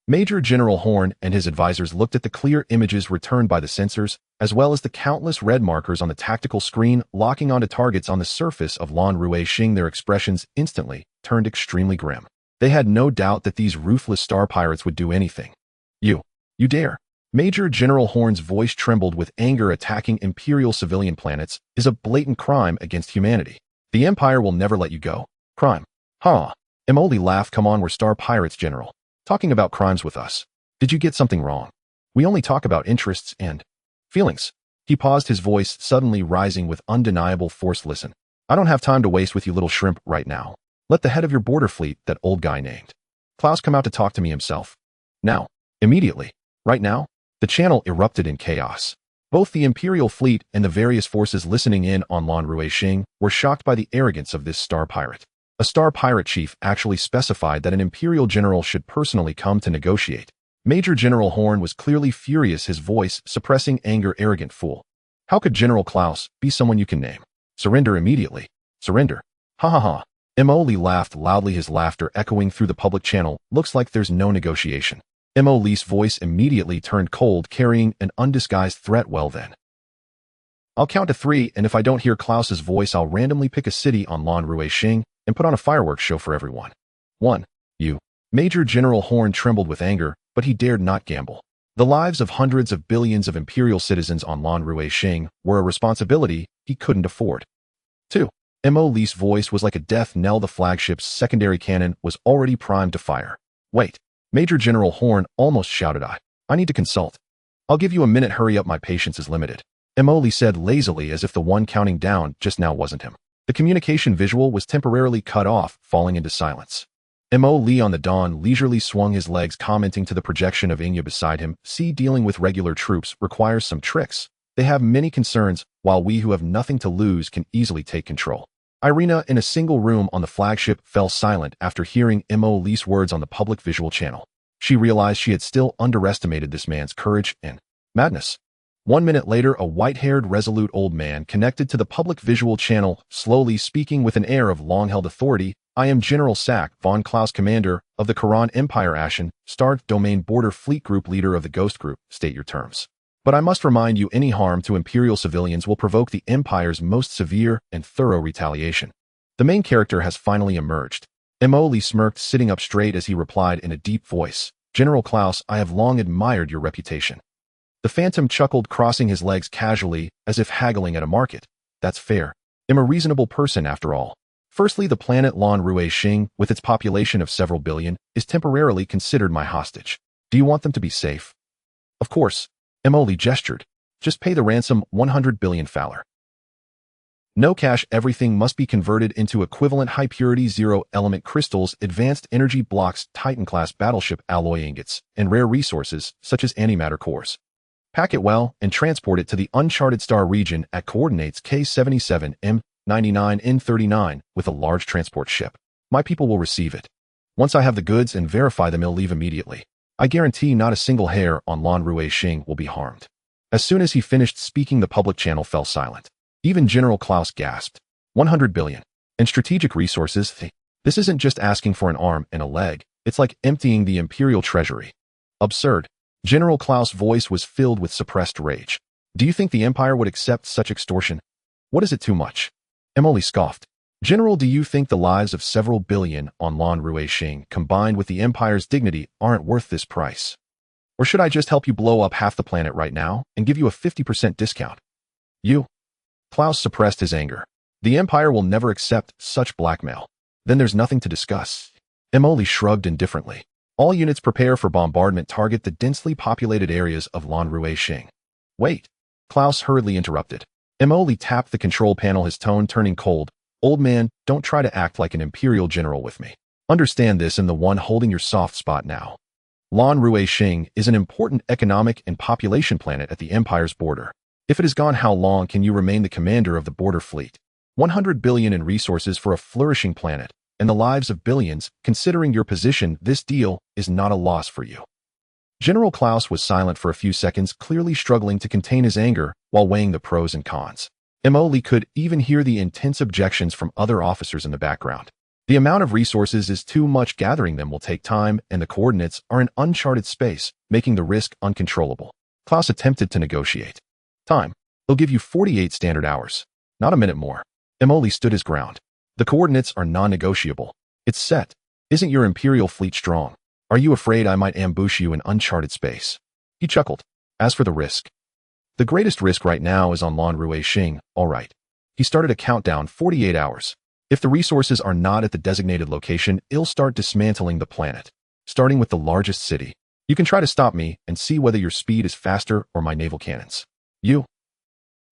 Speaker 1: Major General Horn and his advisors looked at the clear images returned by the sensors, as well as the countless red markers on the tactical screen locking onto targets on the surface of Lan Ruixing. Their expressions instantly turned extremely grim. They had no doubt that these ruthless star pirates would do anything. You dare. Major General Horn's voice trembled with anger. Attacking Imperial civilian planets is a blatant crime against humanity. The Empire will never let you go. Crime. Huh. Emoli laughed. Come on, we're star pirates, General. Talking about crimes with us. Did you get something wrong? We only talk about interests and feelings. He paused, his voice suddenly rising with undeniable force. Listen, I don't have time to waste with you little shrimp right now. Let the head of your border fleet, that old guy named Klaus, come out to talk to me himself. Now. Immediately. Right now. The channel erupted in chaos. Both the Imperial fleet and the various forces listening in on Lan Ruixing were shocked by the arrogance of this star pirate. A star pirate chief actually specified that an Imperial general should personally come to negotiate. Major General Horn was clearly furious, his voice suppressing anger. Arrogant fool. How could General Klaus be someone you can name? Surrender immediately. Surrender. Ha ha ha. Emoli laughed loudly, his laughter echoing through the public channel. Looks like there's no negotiation. Emoli's voice immediately turned cold, carrying an undisguised threat. Well then. I'll count to 3, and if I don't hear Klaus's voice, I'll randomly pick a city on Lan Ruixing and put on a fireworks show for everyone. 1. You. Major General Horn trembled with anger, but he dared not gamble. The lives of hundreds of billions of Imperial citizens on Lan Ruixing were a responsibility he couldn't afford. 2. Emoli's voice was like a death knell. The flagship's secondary cannon was already primed to fire. Wait. Major General Horn almost shouted. I need to consult. I'll give you a minute. Hurry up, my patience is limited. Emoli said lazily, as if the one counting down just now wasn't him. The communication visual was temporarily cut off, falling into silence. Emoli on the dawn leisurely swung his legs, commenting to the projection of Inya beside him. See, dealing with regular troops requires some tricks. They have many concerns, while we who have nothing to lose can easily take control. Irina, in a single room on the flagship, fell silent after hearing Emoli's words on the public visual channel. She realized she had still underestimated this man's courage and madness. 1 minute later, a white-haired, resolute old man connected to the public visual channel, slowly speaking with an air of long-held authority. I am General Sack von Klaus, commander of the Karan Empire, Ashen, Star Domain Border Fleet Group, leader of the Ghost Group. State your terms. But I must remind you, any harm to Imperial civilians will provoke the Empire's most severe and thorough retaliation. The main character has finally emerged. Emoli smirked, sitting up straight as he replied in a deep voice. General Klaus, I have long admired your reputation. The Phantom chuckled, crossing his legs casually, as if haggling at a market. That's fair. I'm a reasonable person after all. Firstly, the planet Lan Ruixing, with its population of several billion, is temporarily considered my hostage. Do you want them to be safe? Of course. Emoli gestured. Just pay the ransom, 100 billion Fowler. No cash. Everything must be converted into equivalent high-purity zero-element crystals, advanced energy blocks, Titan-class battleship alloy ingots, and rare resources, such as antimatter cores. Pack it well and transport it to the uncharted star region at coordinates K77 M99 N39 with a large transport ship. My people will receive it. Once I have the goods and verify them, they'll leave immediately. I guarantee not a single hair on Lan Ruixing will be harmed. As soon as he finished speaking, the public channel fell silent. Even General Klaus gasped. 100 billion. And strategic resources? This isn't just asking for an arm and a leg. It's like emptying the Imperial treasury. Absurd. General Klaus' voice was filled with suppressed rage. Do you think the Empire would accept such extortion? What is it, too much? Emoli scoffed. General, do you think the lives of several billion on Lan Ruixing, combined with the Empire's dignity, aren't worth this price? Or should I just help you blow up half the planet right now and give you a 50% discount? You? Klaus suppressed his anger. The Empire will never accept such blackmail. Then there's nothing to discuss. Emoli shrugged indifferently. All units prepare for bombardment. Target the densely populated areas of Lan Ruixing. Wait. Klaus hurriedly interrupted. Emoli tapped the control panel, his tone turning cold. Old man, don't try to act like an Imperial general with me. Understand this, and the one holding your soft spot now. Lan Ruixing is an important economic and population planet at the Empire's border. If it is gone, how long can you remain the commander of the border fleet? 100 billion in resources for a flourishing planet, and the lives of billions. Considering your position, this deal is not a loss for you. General Klaus was silent for a few seconds, clearly struggling to contain his anger while weighing the pros and cons. Emoli could even hear the intense objections from other officers in the background. The amount of resources is too much. Gathering them will take time, and the coordinates are in uncharted space, making the risk uncontrollable. Klaus attempted to negotiate. Time. They'll give you 48 standard hours. Not a minute more. Emoli stood his ground. The coordinates are non-negotiable. It's set. Isn't your Imperial fleet strong? Are you afraid I might ambush you in uncharted space? He chuckled. As for the risk, the greatest risk right now is on Lan Ruixing, all right. He started a countdown, 48 hours. If the resources are not at the designated location, it'll start dismantling the planet, starting with the largest city. You can try to stop me and see whether your speed is faster or my naval cannons. You.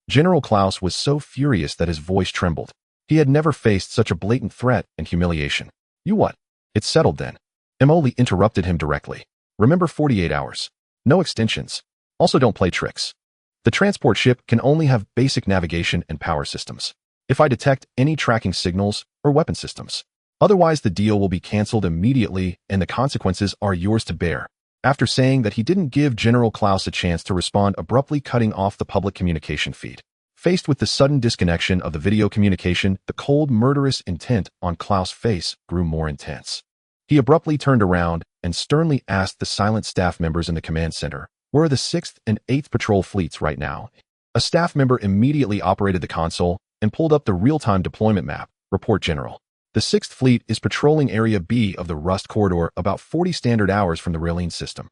Speaker 1: General Klaus was so furious that his voice trembled. He had never faced such a blatant threat and humiliation. You what? It's settled then. Emily interrupted him directly. Remember 48 hours. No extensions. Also don't play tricks. The transport ship can only have basic navigation and power systems. If I detect any tracking signals or weapon systems. Otherwise the deal will be cancelled immediately and the consequences are yours to bear. After saying that, he didn't give General Klaus a chance to respond, abruptly cutting off the public communication feed. Faced with the sudden disconnection of the video communication, the cold, murderous intent on Klaus' face grew more intense. He abruptly turned around and sternly asked the silent staff members in the command center, "Where are the 6th and 8th patrol fleets right now?" A staff member immediately operated the console and pulled up the real-time deployment map. Report, General. The 6th Fleet is patrolling Area B of the Rust Corridor, about 40 standard hours from the Railing system.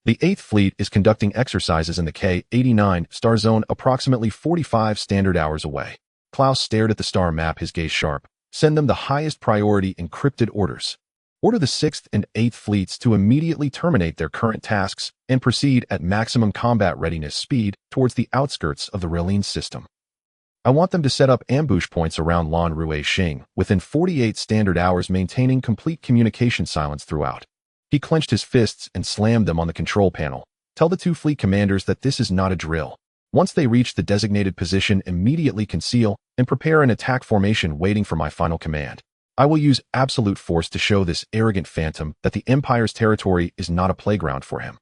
Speaker 1: The 8th Fleet is conducting exercises in the K-89 star zone, approximately 45 standard hours away. Klaus stared at the star map, his gaze sharp. Send them the highest priority encrypted orders. Order the 6th and 8th Fleets to immediately terminate their current tasks and proceed at maximum combat readiness speed towards the outskirts of the Railing system. I want them to set up ambush points around Lan Ruixing within 48 standard hours, maintaining complete communication silence throughout. He clenched his fists and slammed them on the control panel. Tell the 2 fleet commanders that this is not a drill. Once they reach the designated position, immediately conceal and prepare an attack formation waiting for my final command. I will use absolute force to show this arrogant phantom that the Empire's territory is not a playground for him.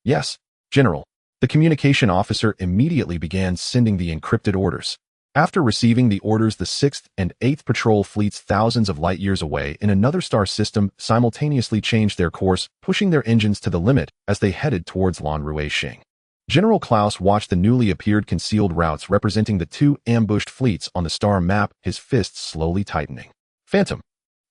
Speaker 1: Yes, General. The communication officer immediately began sending the encrypted orders. After receiving the orders, the 6th and 8th patrol fleets, thousands of light years away in another star system, simultaneously changed their course, pushing their engines to the limit as they headed towards Lan Ruixing. General Klaus watched the newly appeared concealed routes representing the 2 ambushed fleets on the star map, his fists slowly tightening. Phantom.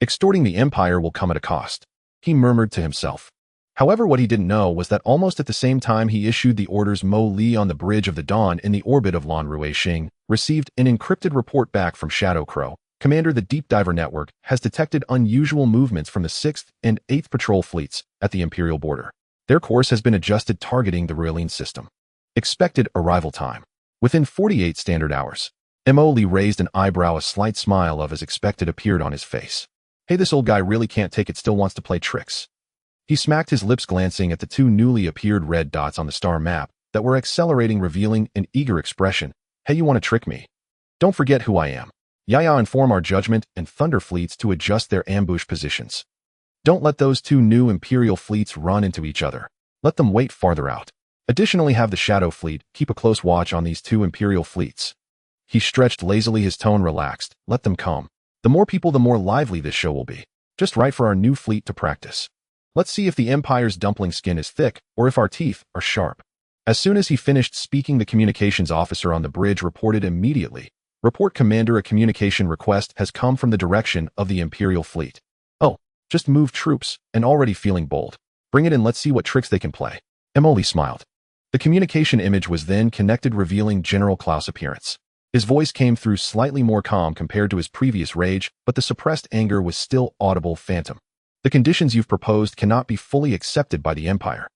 Speaker 1: Extorting the Empire will come at a cost, he murmured to himself. However, what he didn't know was that almost at the same time he issued the orders, Mo Li on the Bridge of the Dawn in the orbit of Lan Ruixing received an encrypted report back from Shadow Crow. Commander, the Deep Diver Network has detected unusual movements from the 6th and 8th patrol fleets at the Imperial border. Their course has been adjusted, targeting the Railing system. Expected arrival time. Within 48 standard hours. Mo Li raised an eyebrow, a slight smile of as expected appeared on his face. Hey, this old guy really can't take it, still wants to play tricks. He smacked his lips, glancing at the 2 newly appeared red dots on the star map that were accelerating, revealing an eager expression. Hey, you want to trick me? Don't forget who I am. Yaya, inform our Judgment and Thunder fleets to adjust their ambush positions. Don't let those 2 new Imperial fleets run into each other. Let them wait farther out. Additionally, have the Shadow Fleet keep a close watch on these 2 Imperial fleets. He stretched lazily, his tone relaxed. Let them come. The more people, the more lively this show will be. Just right for our new fleet to practice. Let's see if the Empire's dumpling skin is thick or if our teeth are sharp. As soon as he finished speaking, the communications officer on the bridge reported immediately. Report, Commander, a communication request has come from the direction of the Imperial fleet. Oh, just moved troops and already feeling bold. Bring it in, let's see what tricks they can play. Emily smiled. The communication image was then connected, revealing General Klaus' appearance. His voice came through slightly more calm compared to his previous rage, but the suppressed anger was still audible. Phantom. The conditions you've proposed cannot be fully accepted by the Empire.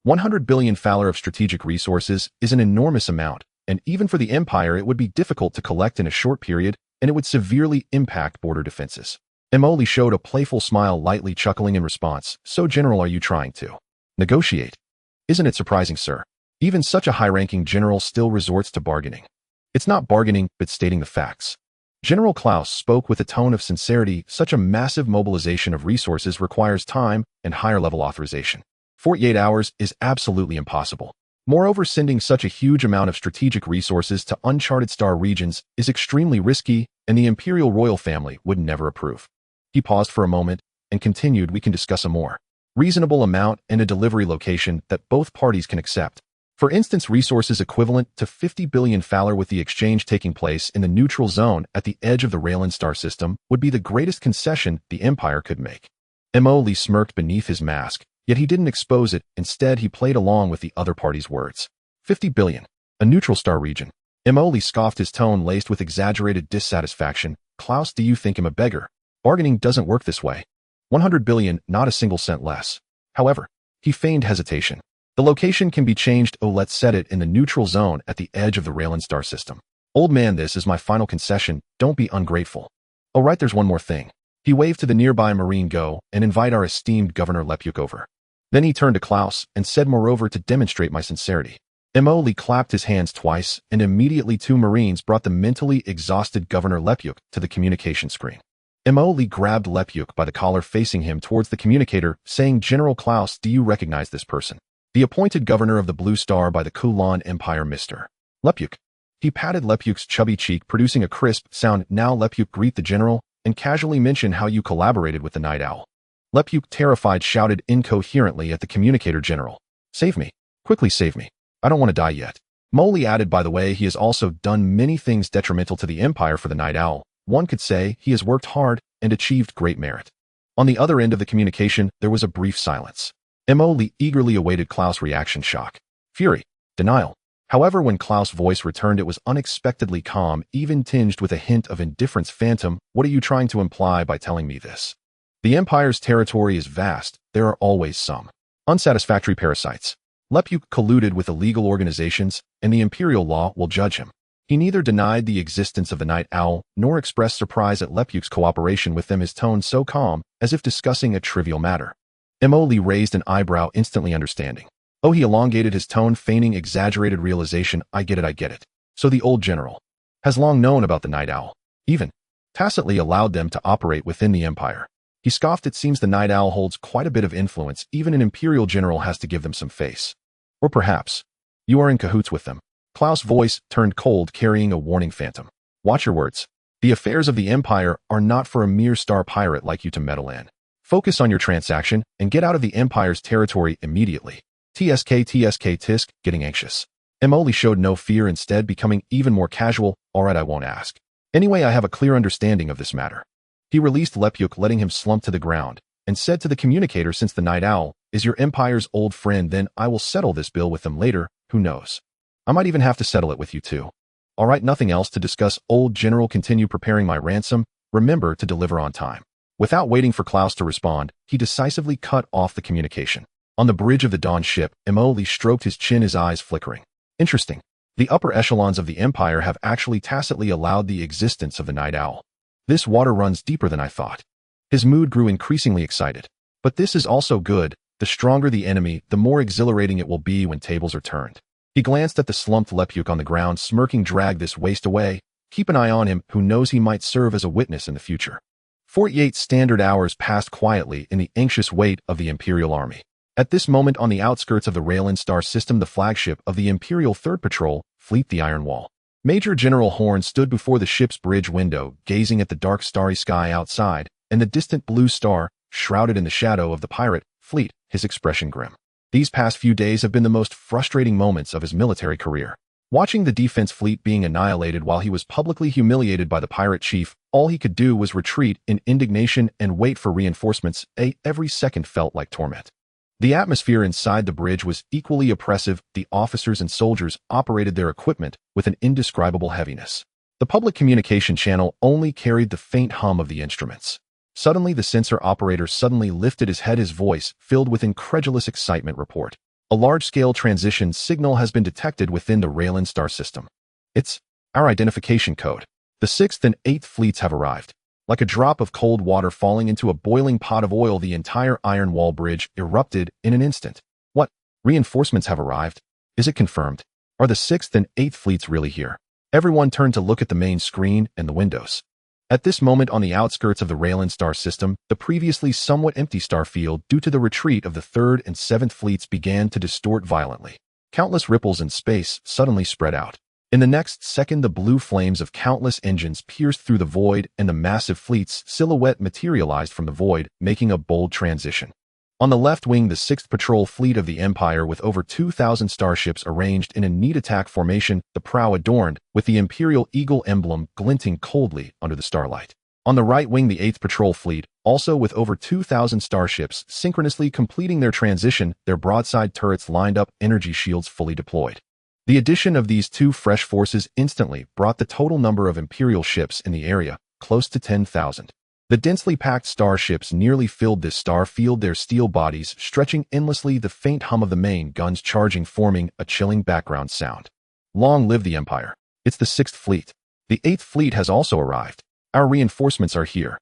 Speaker 1: 100 billion Faller of strategic resources is an enormous amount, and even for the Empire it would be difficult to collect in a short period, and it would severely impact border defenses. Emoli showed a playful smile, lightly chuckling in response. So, General, are you trying to negotiate? Isn't it surprising, sir? Even such a high-ranking general still resorts to bargaining. It's not bargaining, but stating the facts. General Klaus spoke with a tone of sincerity. Such a massive mobilization of resources requires time and higher-level authorization. 48 hours is absolutely impossible. Moreover, sending such a huge amount of strategic resources to uncharted star regions is extremely risky, and the Imperial royal family would never approve. He paused for a moment and continued, we can discuss a more reasonable amount and a delivery location that both parties can accept. For instance, resources equivalent to 50 billion Faller, with the exchange taking place in the neutral zone at the edge of the Raylan star system, would be the greatest concession the Empire could make. Lee smirked beneath his mask, yet he didn't expose it. Instead, he played along with the other party's words. 50 billion. A neutral star region. Lee scoffed, his tone laced with exaggerated dissatisfaction. Klaus, do you think I'm a beggar? Bargaining doesn't work this way. 100 billion, not a single cent less. However, he feigned hesitation. The location can be changed. Oh, let's set it in the neutral zone at the edge of the Raylan star system. Old man, this is my final concession. Don't be ungrateful. Oh right, there's one more thing. He waved to the nearby Marine. Go and invite our esteemed Governor Lepuk over. Then he turned to Klaus and said, moreover, to demonstrate my sincerity. Lee clapped his hands twice, and immediately 2 Marines brought the mentally exhausted Governor Lepuk to the communication screen. Lee grabbed Lepuk by the collar, facing him towards the communicator, saying, General Klaus, do you recognize this person? The appointed governor of the Blue Star by the Kulan Empire, Mr. Lepuk. He patted Lepuk's chubby cheek, producing a crisp sound. Now, Lepuk, greet the general and casually mention how you collaborated with the Night Owl. Lepuk, terrified, shouted incoherently at the communicator. General, save me. Quickly save me. I don't want to die yet. Moley added, by the way, he has also done many things detrimental to the Empire for the Night Owl. One could say he has worked hard and achieved great merit. On the other end of the communication, there was a brief silence. Lee eagerly awaited Klaus' reaction. Shock, fury, denial. However, when Klaus' voice returned, it was unexpectedly calm, even tinged with a hint of indifference. Phantom, what are you trying to imply by telling me this? The Empire's territory is vast. There are always some unsatisfactory parasites. Lepuk colluded with illegal organizations, and the Imperial law will judge him. He neither denied the existence of the Night Owl, nor expressed surprise at Lepuk's cooperation with them, his tone so calm, as if discussing a trivial matter. Lee raised an eyebrow, instantly understanding. Oh, he elongated his tone, feigning exaggerated realization. I get it. So the old general has long known about the Night Owl, even tacitly allowed them to operate within the Empire. He scoffed. It seems the Night Owl holds quite a bit of influence. Even an Imperial general has to give them some face. Or perhaps you are in cahoots with them. Klaus' voice turned cold, carrying a warning. Phantom, watch your words. The affairs of the Empire are not for a mere star pirate like you to meddle in. Focus on your transaction and get out of the Empire's territory immediately. Tisk, getting anxious. Lee showed no fear, instead becoming even more casual. All right, I won't ask. Anyway, I have a clear understanding of this matter. He released Lepuk, letting him slump to the ground, and said to the communicator, since the Night Owl is your Empire's old friend, then I will settle this bill with them later. Who knows? I might even have to settle it with you too. All right, nothing else to discuss. Old general, continue preparing my ransom. Remember to deliver on time. Without waiting for Klaus to respond, he decisively cut off the communication. On the bridge of the Dawn ship, Lee stroked his chin, his eyes flickering. Interesting. The upper echelons of the Empire have actually tacitly allowed the existence of the Night Owl. This water runs deeper than I thought. His mood grew increasingly excited. But this is also good. The stronger the enemy, the more exhilarating it will be when tables are turned. He glanced at the slumped Lepuk on the ground, smirking. Drag this waste away. Keep an eye on him. Who knows, he might serve as a witness in the future. 48 standard hours passed quietly in the anxious wait of the Imperial Army. At this moment, on the outskirts of the Raylan star system, the flagship of the Imperial 3rd Patrol Fleet, the Iron Wall. Major General Horn stood before the ship's bridge window, gazing at the dark starry sky outside and the distant blue star shrouded in the shadow of the pirate fleet, his expression grim. These past few days have been the most frustrating moments of his military career. Watching the defense fleet being annihilated while he was publicly humiliated by the pirate chief, all he could do was retreat in indignation and wait for reinforcements. Every second felt like torment. The atmosphere inside the bridge was equally oppressive. The officers and soldiers operated their equipment with an indescribable heaviness. The public communication channel only carried the faint hum of the instruments. Suddenly, the sensor operator suddenly lifted his head, his voice filled with incredulous excitement. Report. A large-scale transition signal has been detected within the Raylan star system. It's our identification code. The 6th and 8th fleets have arrived. Like a drop of cold water falling into a boiling pot of oil, the entire Iron Wall bridge erupted in an instant. What? Reinforcements have arrived? Is it confirmed? Are the 6th and 8th fleets really here? Everyone turned to look at the main screen and the windows. At this moment, on the outskirts of the Raylan star system, the previously somewhat empty star field, due to the retreat of the 3rd and 7th fleets, began to distort violently. Countless ripples in space suddenly spread out. In the next second, the blue flames of countless engines pierced through the void, and the massive fleet's silhouette materialized from the void, making a bold transition. On the left wing, the 6th Patrol Fleet of the Empire, with over 2,000 starships arranged in a neat attack formation, the prow adorned with the Imperial Eagle emblem glinting coldly under the starlight. On the right wing, the 8th Patrol Fleet, also with over 2,000 starships synchronously completing their transition, their broadside turrets lined up, energy shields fully deployed. The addition of these two fresh forces instantly brought the total number of Imperial ships in the area close to 10,000. The densely packed starships nearly filled this star field, their steel bodies stretching endlessly, the faint hum of the main guns charging forming a chilling background sound. Long live the Empire. It's the 6th Fleet. The 8th Fleet has also arrived. Our reinforcements are here.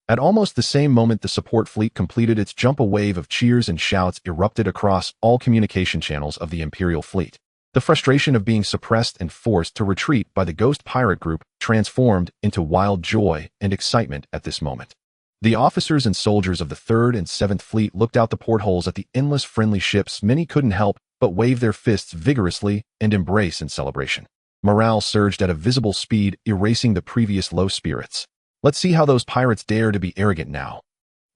Speaker 1: At almost the same moment the support fleet completed its jump, a wave of cheers and shouts erupted across all communication channels of the Imperial fleet. The frustration of being suppressed and forced to retreat by the ghost pirate group transformed into wild joy and excitement at this moment. The officers and soldiers of the 3rd and 7th Fleet looked out the portholes at the endless friendly ships. Many couldn't help but wave their fists vigorously and embrace in celebration. Morale surged at a visible speed, erasing the previous low spirits. Let's see how those pirates dare to be arrogant now.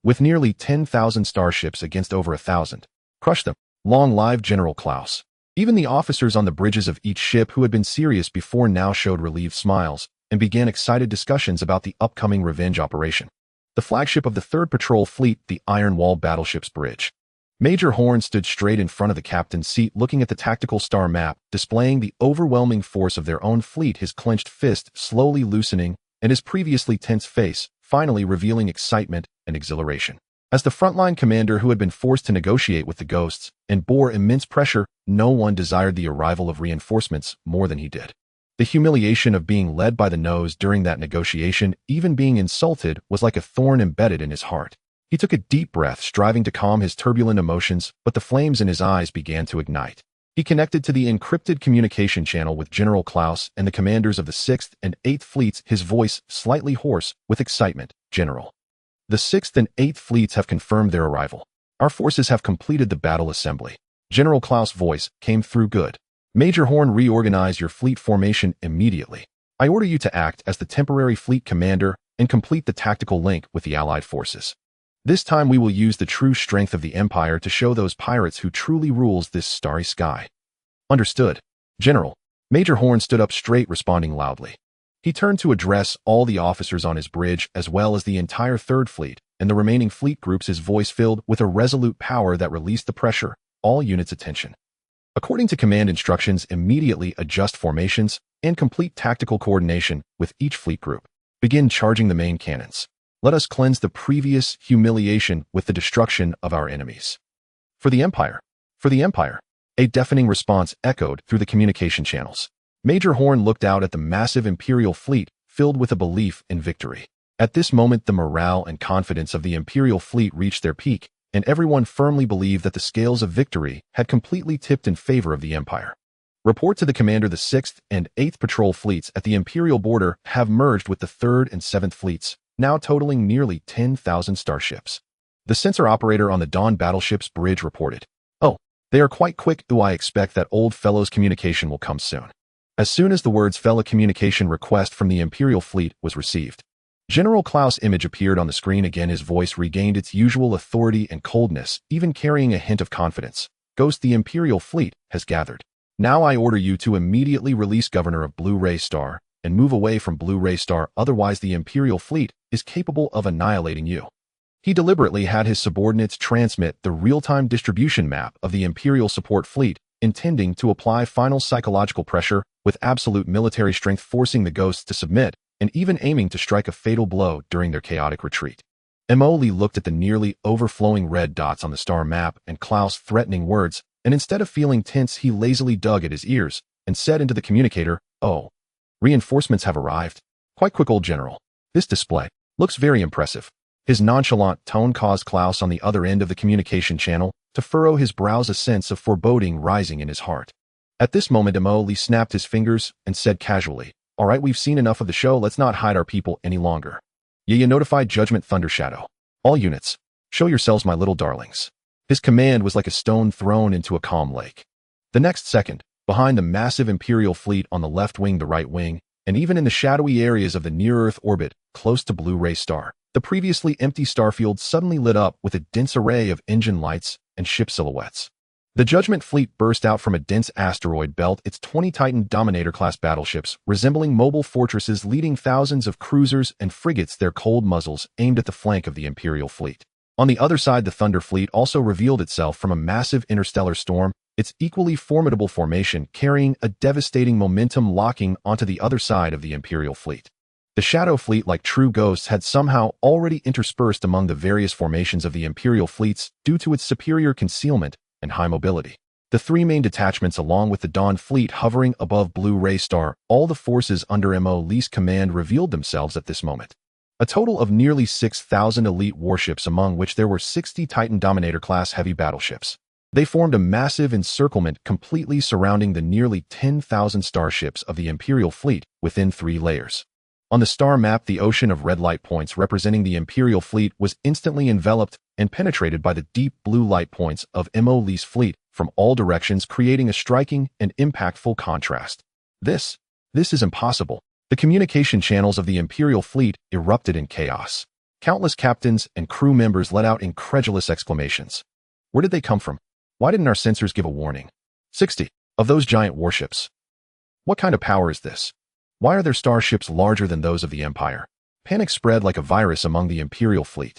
Speaker 1: With nearly 10,000 starships against over 1,000. Crush them. Long live General Klaus. Even the officers on the bridges of each ship who had been serious before now showed relieved smiles and began excited discussions about the upcoming revenge operation. The flagship of the 3rd Patrol Fleet, the Iron Wall battleship's bridge. Major Horn stood straight in front of the captain's seat looking at the tactical star map, displaying the overwhelming force of their own fleet, his clenched fist slowly loosening and his previously tense face finally revealing excitement and exhilaration. As the frontline commander who had been forced to negotiate with the ghosts and bore immense pressure, no one desired the arrival of reinforcements more than he did. The humiliation of being led by the nose during that negotiation, even being insulted, was like a thorn embedded in his heart. He took a deep breath, striving to calm his turbulent emotions, but the flames in his eyes began to ignite. He connected to the encrypted communication channel with General Klaus and the commanders of the 6th and 8th Fleets, his voice slightly hoarse with excitement. General. The 6th and 8th Fleets have confirmed their arrival. Our forces have completed the battle assembly. General Klaus' voice came through good. Major Horn, reorganize your fleet formation immediately. I order you to act as the temporary fleet commander and complete the tactical link with the Allied forces. This time we will use the true strength of the Empire to show those pirates who truly rules this starry sky. Understood. General. Major Horn stood up straight, responding loudly. He turned to address all the officers on his bridge as well as the entire 3rd Fleet and the remaining fleet groups, his voice filled with a resolute power that released the pressure. All units attention. According to command instructions, immediately adjust formations and complete tactical coordination with each fleet group. Begin charging the main cannons. Let us cleanse the previous humiliation with the destruction of our enemies. For the Empire. For the Empire. A deafening response echoed through the communication channels. Major Horn looked out at the massive Imperial fleet, filled with a belief in victory. At this moment, the morale and confidence of the Imperial fleet reached their peak, and everyone firmly believed that the scales of victory had completely tipped in favor of the Empire. Report to the commander: the 6th and 8th Patrol Fleets at the Imperial border have merged with the 3rd and 7th Fleets, now totaling nearly 10,000 starships. The sensor operator on the Dawn battleship's bridge reported. Oh, they are quite quick. I expect that old fellow's communication will come soon. As soon as the words "fellow communication request" from the Imperial fleet was received, General Klaus' image appeared on the screen again. His voice regained its usual authority and coldness, even carrying a hint of confidence. Ghost, the Imperial fleet has gathered. Now I order you to immediately release Governor of Blue Ray Star and move away from Blue Ray Star, otherwise the Imperial fleet is capable of annihilating you. He deliberately had his subordinates transmit the real-time distribution map of the Imperial support fleet, intending to apply final psychological pressure with absolute military strength, forcing the ghosts to submit and even aiming to strike a fatal blow during their chaotic retreat. Emoli looked at the nearly overflowing red dots on the star map and Klaus' threatening words, and instead of feeling tense, he lazily dug at his ears and said into the communicator, "Oh, reinforcements have arrived. Quite quick, old general. This display looks very impressive." His nonchalant tone caused Klaus on the other end of the communication channel to furrow his brows, a sense of foreboding rising in his heart. At this moment, Emoli snapped his fingers and said casually, "All right, we've seen enough of the show. Let's not hide our people any longer. You notified Judgment Thundershadow. All units, show yourselves, my little darlings." His command was like a stone thrown into a calm lake. The next second, behind the massive Imperial fleet on the left wing, the right wing, and even in the shadowy areas of the near-Earth orbit close to Blue Ray Star, the previously empty starfield suddenly lit up with a dense array of engine lights and ship silhouettes. The Judgment Fleet burst out from a dense asteroid belt, its 20 Titan Dominator-class battleships, resembling mobile fortresses leading thousands of cruisers and frigates, their cold muzzles aimed at the flank of the Imperial fleet. On the other side, the Thunder Fleet also revealed itself from a massive interstellar storm, its equally formidable formation carrying a devastating momentum locking onto the other side of the Imperial fleet. The Shadow Fleet, like true ghosts, had somehow already interspersed among the various formations of the Imperial fleets due to its superior concealment and high mobility. The three main detachments, along with the Dawn Fleet hovering above Blue Ray Star, all the forces under Mo Lee's command, revealed themselves at this moment. A total of nearly 6,000 elite warships, among which there were 60 Titan Dominator-class heavy battleships. They formed a massive encirclement completely surrounding the nearly 10,000 starships of the Imperial fleet within 3 layers. On the star map, the ocean of red light points representing the Imperial fleet was instantly enveloped and penetrated by the deep blue light points of Mo Lee's fleet from all directions, creating a striking and impactful contrast. This is impossible. The communication channels of the Imperial fleet erupted in chaos. Countless captains and crew members let out incredulous exclamations. Where did they come from? Why didn't our sensors give a warning? 60 of those giant warships. What kind of power is this? Why are their starships larger than those of the Empire? Panic spread like a virus among the Imperial fleet.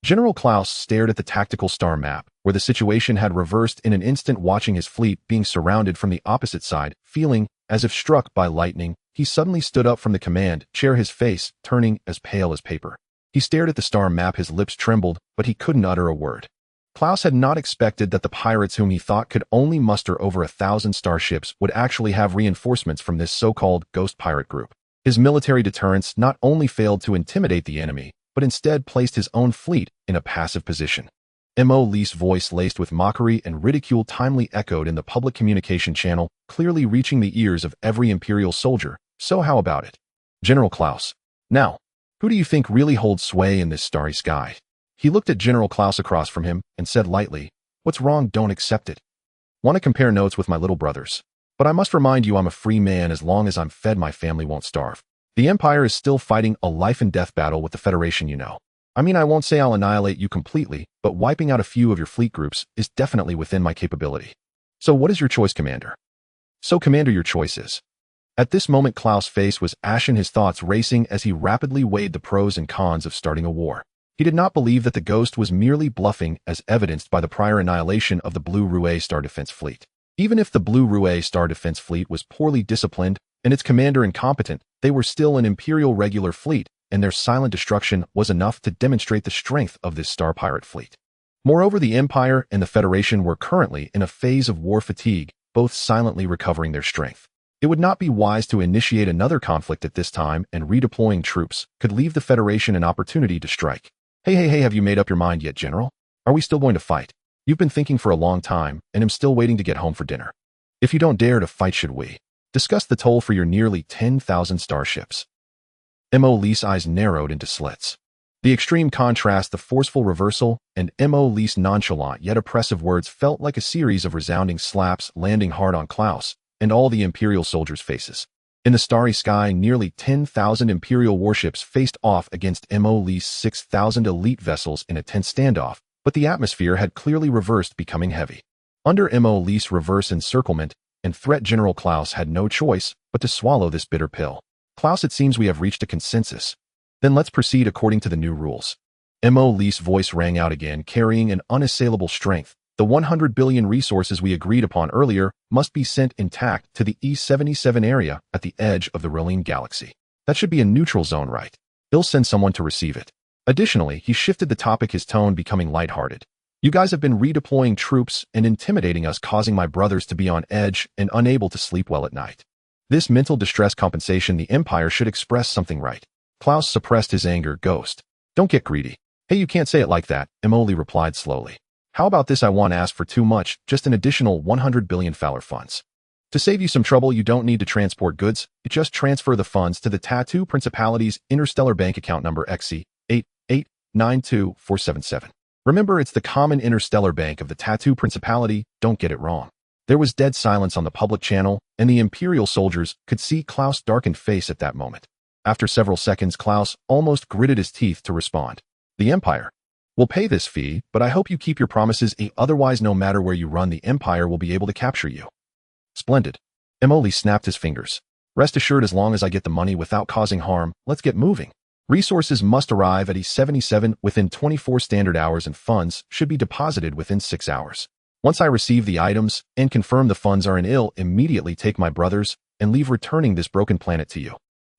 Speaker 1: General Klaus stared at the tactical star map, where the situation had reversed in an instant, watching his fleet being surrounded from the opposite side. Feeling as if struck by lightning, he suddenly stood up from the command chair, his face turning as pale as paper. He stared at the star map, his lips trembled, but he couldn't utter a word. Klaus had not expected that the pirates, whom he thought could only muster over 1,000 starships, would actually have reinforcements from this so-called ghost pirate group. His military deterrence not only failed to intimidate the enemy, but instead placed his own fleet in a passive position. Mo Lee's voice, laced with mockery and ridicule, timely echoed in the public communication channel, clearly reaching the ears of every Imperial soldier. So how about it? General Klaus. Now, who do you think really holds sway in this starry sky? He looked at General Klaus across from him and said lightly, "What's wrong? Don't accept it. Want to compare notes with my little brothers. But I must remind you, I'm a free man. As long as I'm fed, my family won't starve. The Empire is still fighting a life-and-death battle with the Federation, you know. I mean, I won't say I'll annihilate you completely, but wiping out a few of your fleet groups is definitely within my capability. So what is your choice, Commander?" "So, Commander, your choice is..." At this moment, Klaus' face was ashen, his thoughts racing as he rapidly weighed the pros and cons of starting a war. He did not believe that the Ghost was merely bluffing, as evidenced by the prior annihilation of the Blue Rouet Star Defense Fleet. Even if the Blue Rouet Star Defense Fleet was poorly disciplined and its commander incompetent, they were still an Imperial regular fleet, and their silent destruction was enough to demonstrate the strength of this Star Pirate fleet. Moreover, the Empire and the Federation were currently in a phase of war fatigue, both silently recovering their strength. It would not be wise to initiate another conflict at this time, and redeploying troops could leave the Federation an opportunity to strike. Hey, have you made up your mind yet, General? Are we still going to fight? You've been thinking for a long time, and am still waiting to get home for dinner. If you don't dare to fight, should we discuss the toll for your nearly 10,000 starships?" Mo Lee's eyes narrowed into slits. The extreme contrast, the forceful reversal, and Mo Lee's nonchalant yet oppressive words felt like a series of resounding slaps landing hard on Klaus and all the Imperial soldiers' faces. In the starry sky, nearly 10,000 Imperial warships faced off against Mo Lee's 6,000 elite vessels in a tense standoff, but the atmosphere had clearly reversed, becoming heavy. Under Mo Lee's reverse encirclement and threat, General Klaus had no choice but to swallow this bitter pill. "Klaus, it seems we have reached a consensus. Then let's proceed according to the new rules." Mo Lee's voice rang out again, carrying an unassailable strength. "The 100 billion resources we agreed upon earlier must be sent intact to the E77 area at the edge of the Relene Galaxy. That should be a neutral zone, right? He'll send someone to receive it." Additionally, he shifted the topic, his tone becoming lighthearted. "You guys have been redeploying troops and intimidating us, causing my brothers to be on edge and unable to sleep well at night. This mental distress compensation, the Empire should express something, right?" Klaus suppressed his anger. "Ghost, don't get greedy." "Hey, you can't say it like that," Mo Lee replied slowly. "How about this? I won't ask for too much, just an additional 100 billion Fowler funds. To save you some trouble, you don't need to transport goods, you just transfer the funds to the Tattoo Principality's Interstellar bank account number XC8892477. Remember, it's the common Interstellar bank of the Tattoo Principality, don't get it wrong." There was dead silence on the public channel, and the Imperial soldiers could see Klaus' darkened face at that moment. After several seconds, Klaus almost gritted his teeth to respond. "The Empire. We'll pay this fee, but I hope you keep your promises, otherwise no matter where you run the Empire will be able to capture you. Splendid. Emoli snapped his fingers. Rest assured, as long as I get the money without causing harm, let's get moving. Resources must arrive at E77 within 24 standard hours and funds should be deposited within 6 hours. Once I receive the items and confirm the funds are in, immediately take my brothers and leave, returning this broken planet to you.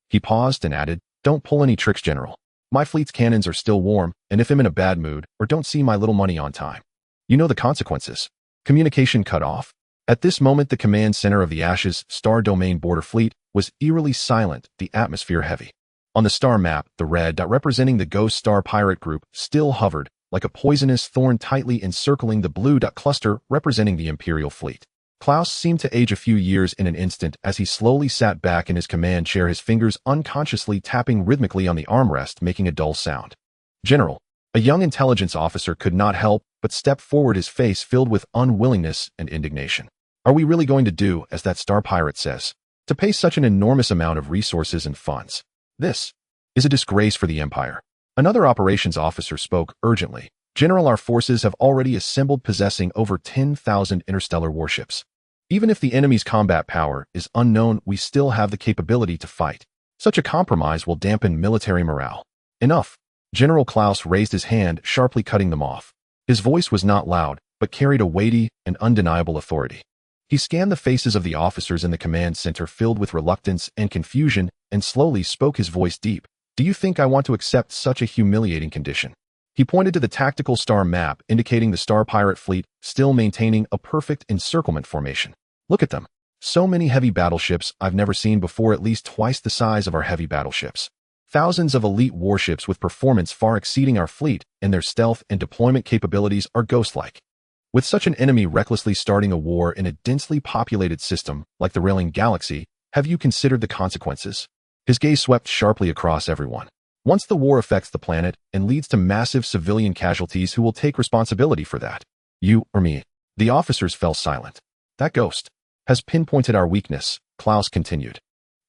Speaker 1: He paused and added, don't pull any tricks, General. My fleet's cannons are still warm, and if I'm in a bad mood or don't see my little money on time, you know the consequences. Communication cut off. At this moment, the command center of the Ashes Star Domain border fleet was eerily silent, the atmosphere heavy. On the star map, the red dot representing the Ghost Star pirate group still hovered, like a poisonous thorn tightly encircling the blue dot cluster representing the Imperial fleet. Klaus seemed to age a few years in an instant as he slowly sat back in his command chair, his fingers unconsciously tapping rhythmically on the armrest, making a dull sound. General, a young intelligence officer could not help but step forward, his face filled with unwillingness and indignation. Are we really going to do as that star pirate says? To pay such an enormous amount of resources and funds? This is a disgrace for the Empire. Another operations officer spoke urgently. General, our forces have already assembled, possessing over 10,000 interstellar warships. Even if the enemy's combat power is unknown, we still have the capability to fight. Such a compromise will dampen military morale. Enough. General Klaus raised his hand, sharply cutting them off. His voice was not loud, but carried a weighty and undeniable authority. He scanned the faces of the officers in the command center, filled with reluctance and confusion, and slowly spoke, his voice deep. Do you think I want to accept such a humiliating condition? He pointed to the tactical star map, indicating the star pirate fleet, still maintaining a perfect encirclement formation. Look at them. So many heavy battleships I've never seen before, at least twice the size of our heavy battleships. Thousands of elite warships with performance far exceeding our fleet, and their stealth and deployment capabilities are ghost-like. With such an enemy recklessly starting a war in a densely populated system like the Railing Galaxy, have you considered the consequences? His gaze swept sharply across everyone. Once the war affects the planet and leads to massive civilian casualties, who will take responsibility for that? You or me? The officers fell silent. That ghost has pinpointed our weakness, Klaus continued.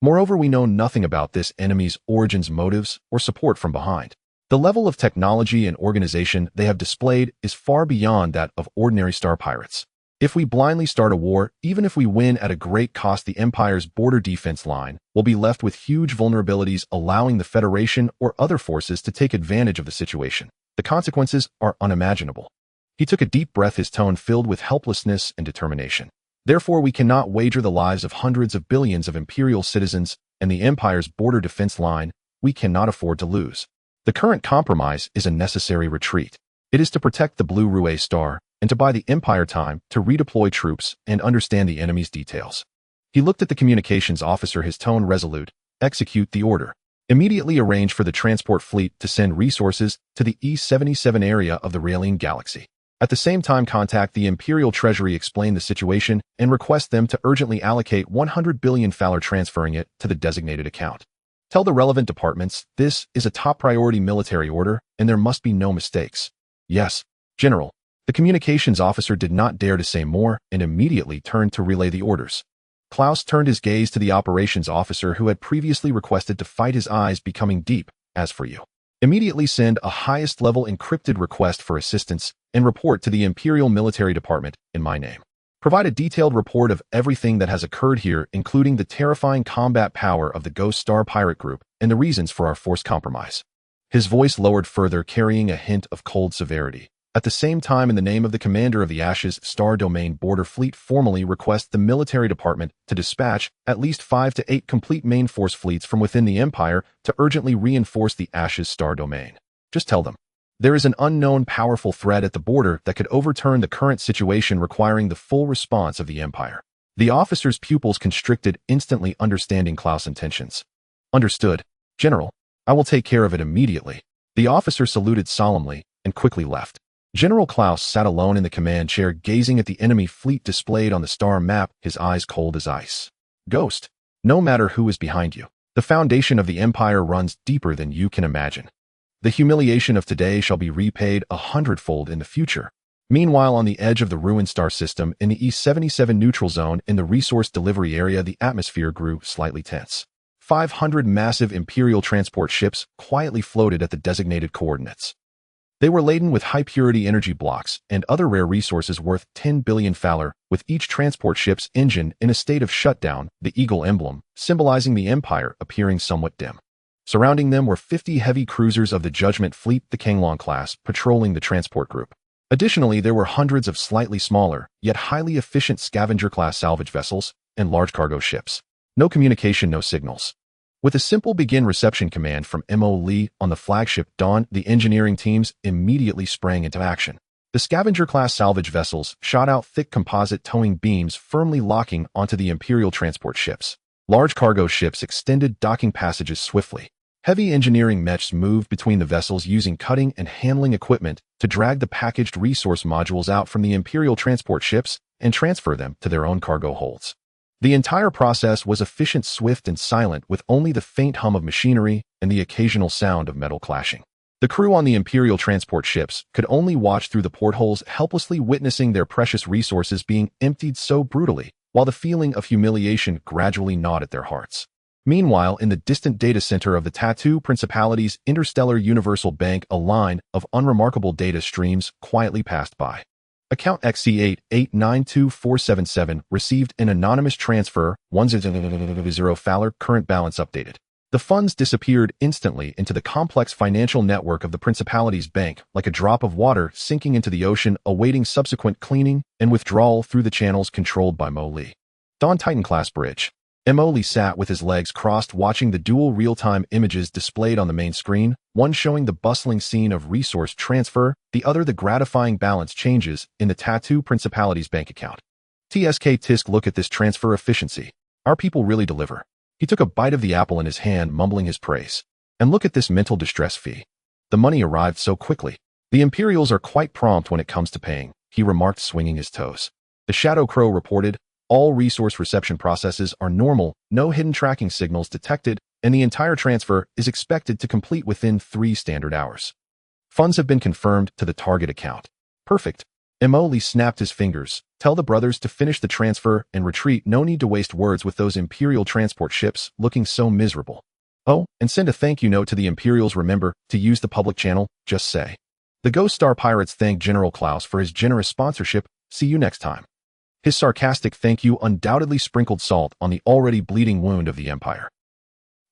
Speaker 1: Moreover, we know nothing about this enemy's origins, motives, or support from behind. The level of technology and organization they have displayed is far beyond that of ordinary star pirates. If we blindly start a war, even if we win at a great cost, the Empire's border defense line will be left with huge vulnerabilities, allowing the Federation or other forces to take advantage of the situation. The consequences are unimaginable. He took a deep breath, his tone filled with helplessness and determination. Therefore, we cannot wager the lives of hundreds of billions of Imperial citizens and the Empire's border defense line. We cannot afford to lose. The current compromise is a necessary retreat. It is to protect the Blue Rue Star and to buy the Empire time to redeploy troops and understand the enemy's details. He looked at the communications officer, his tone resolute. Execute the order. Immediately arrange for the transport fleet to send resources to the E77 area of the Railing Galaxy. At the same time, contact the Imperial Treasury, explain the situation, and request them to urgently allocate 100 billion Faller, transferring it to the designated account. Tell the relevant departments this is a top priority military order and there must be no mistakes. Yes, General. The communications officer did not dare to say more and immediately turned to relay the orders. Klaus turned his gaze to the operations officer who had previously requested to fight, his eyes becoming deep. As for you, immediately send a highest level encrypted request for assistance and report to the Imperial Military Department in my name. Provide a detailed report of everything that has occurred here, including the terrifying combat power of the Ghost Star pirate group and the reasons for our forced compromise. His voice lowered further, carrying a hint of cold severity. At the same time, in the name of the commander of the Ashes Star Domain border fleet, formally request the military department to dispatch at least 5 to 8 complete main force fleets from within the Empire to urgently reinforce the Ashes Star Domain. Just tell them. There is an unknown powerful threat at the border that could overturn the current situation, requiring the full response of the Empire. The officer's pupils constricted, instantly understanding Klaus' intentions. Understood, General. I will take care of it immediately. The officer saluted solemnly and quickly left. General Klaus sat alone in the command chair, gazing at the enemy fleet displayed on the star map, his eyes cold as ice. Ghost, no matter who is behind you, the foundation of the Empire runs deeper than you can imagine. The humiliation of today shall be repaid 100-fold in the future. Meanwhile, on the edge of the ruined star system, in the E77 neutral zone in the resource delivery area, the atmosphere grew slightly tense. 500 massive Imperial transport ships quietly floated at the designated coordinates. They were laden with high-purity energy blocks and other rare resources worth 10 billion thaler, with each transport ship's engine in a state of shutdown, the eagle emblem, symbolizing the Empire, appearing somewhat dim. Surrounding them were 50 heavy cruisers of the Judgment Fleet, the Kanglong class, patrolling the transport group. Additionally, there were hundreds of slightly smaller, yet highly efficient scavenger-class salvage vessels and large cargo ships. No communication, no signals. With a simple begin reception command from Mo Lee on the flagship Dawn, the engineering teams immediately sprang into action. The scavenger-class salvage vessels shot out thick composite towing beams firmly locking onto the Imperial transport ships. Large cargo ships extended docking passages swiftly. Heavy engineering mechs moved between the vessels using cutting and handling equipment to drag the packaged resource modules out from the Imperial transport ships and transfer them to their own cargo holds. The entire process was efficient, swift, and silent, with only the faint hum of machinery and the occasional sound of metal clashing. The crew on the Imperial transport ships could only watch through the portholes, helplessly witnessing their precious resources being emptied so brutally, while the feeling of humiliation gradually gnawed at their hearts. Meanwhile, in the distant data center of the Tattoo Principality's Interstellar Universal Bank, a line of unremarkable data streams quietly passed by. Account XC88924777 received an anonymous transfer, 10 thaler, current balance updated. The funds disappeared instantly into the complex financial network of the Principality's bank, like a drop of water sinking into the ocean, awaiting subsequent cleaning and withdrawal through the channels controlled by Mo Lee. Dawn Titan-class bridge. Mo Lee sat with his legs crossed, watching the dual real-time images displayed on the main screen, one showing the bustling scene of resource transfer, the other the gratifying balance changes in the Tattoo Principality's bank account. TSK Tisk, look at this transfer efficiency. Our people really deliver. He took a bite of the apple in his hand, mumbling his praise. And look at this mental distress fee. The money arrived so quickly. The Imperials are quite prompt when it comes to paying, he remarked, swinging his toes. The Shadow Crow reported, all resource reception processes are normal, no hidden tracking signals detected, and the entire transfer is expected to complete within 3 standard hours. Funds have been confirmed to the target account. Perfect. Mo Lee snapped his fingers. Tell the brothers to finish the transfer and retreat. No need to waste words with those Imperial transport ships looking so miserable. Oh, and send a thank you note to the Imperials. Remember to use the public channel, just say. The Ghost Star Pirates thank General Klaus for his generous sponsorship. See you next time. His sarcastic thank you undoubtedly sprinkled salt on the already bleeding wound of the Empire.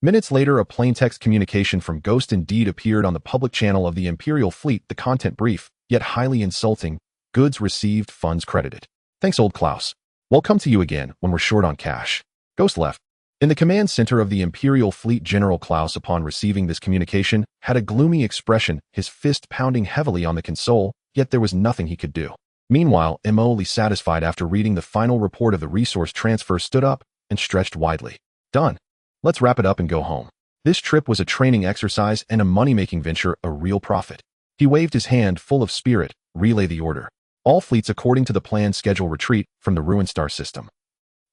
Speaker 1: Minutes later, a plaintext communication from Ghost indeed appeared on the public channel of the Imperial fleet, the content brief, yet highly insulting. Goods received, funds credited. Thanks, old Klaus. We'll come to you again when we're short on cash. Ghost left. In the command center of the Imperial fleet, General Klaus, upon receiving this communication, had a gloomy expression, his fist pounding heavily on the console, yet there was nothing he could do. Meanwhile, Mo Lee, satisfied after reading the final report of the resource transfer, stood up and stretched widely. Done. Let's wrap it up and go home. This trip was a training exercise and a money-making venture, a real profit. He waved his hand full of spirit. Relay the order. All fleets according to the planned schedule retreat from the ruined star system.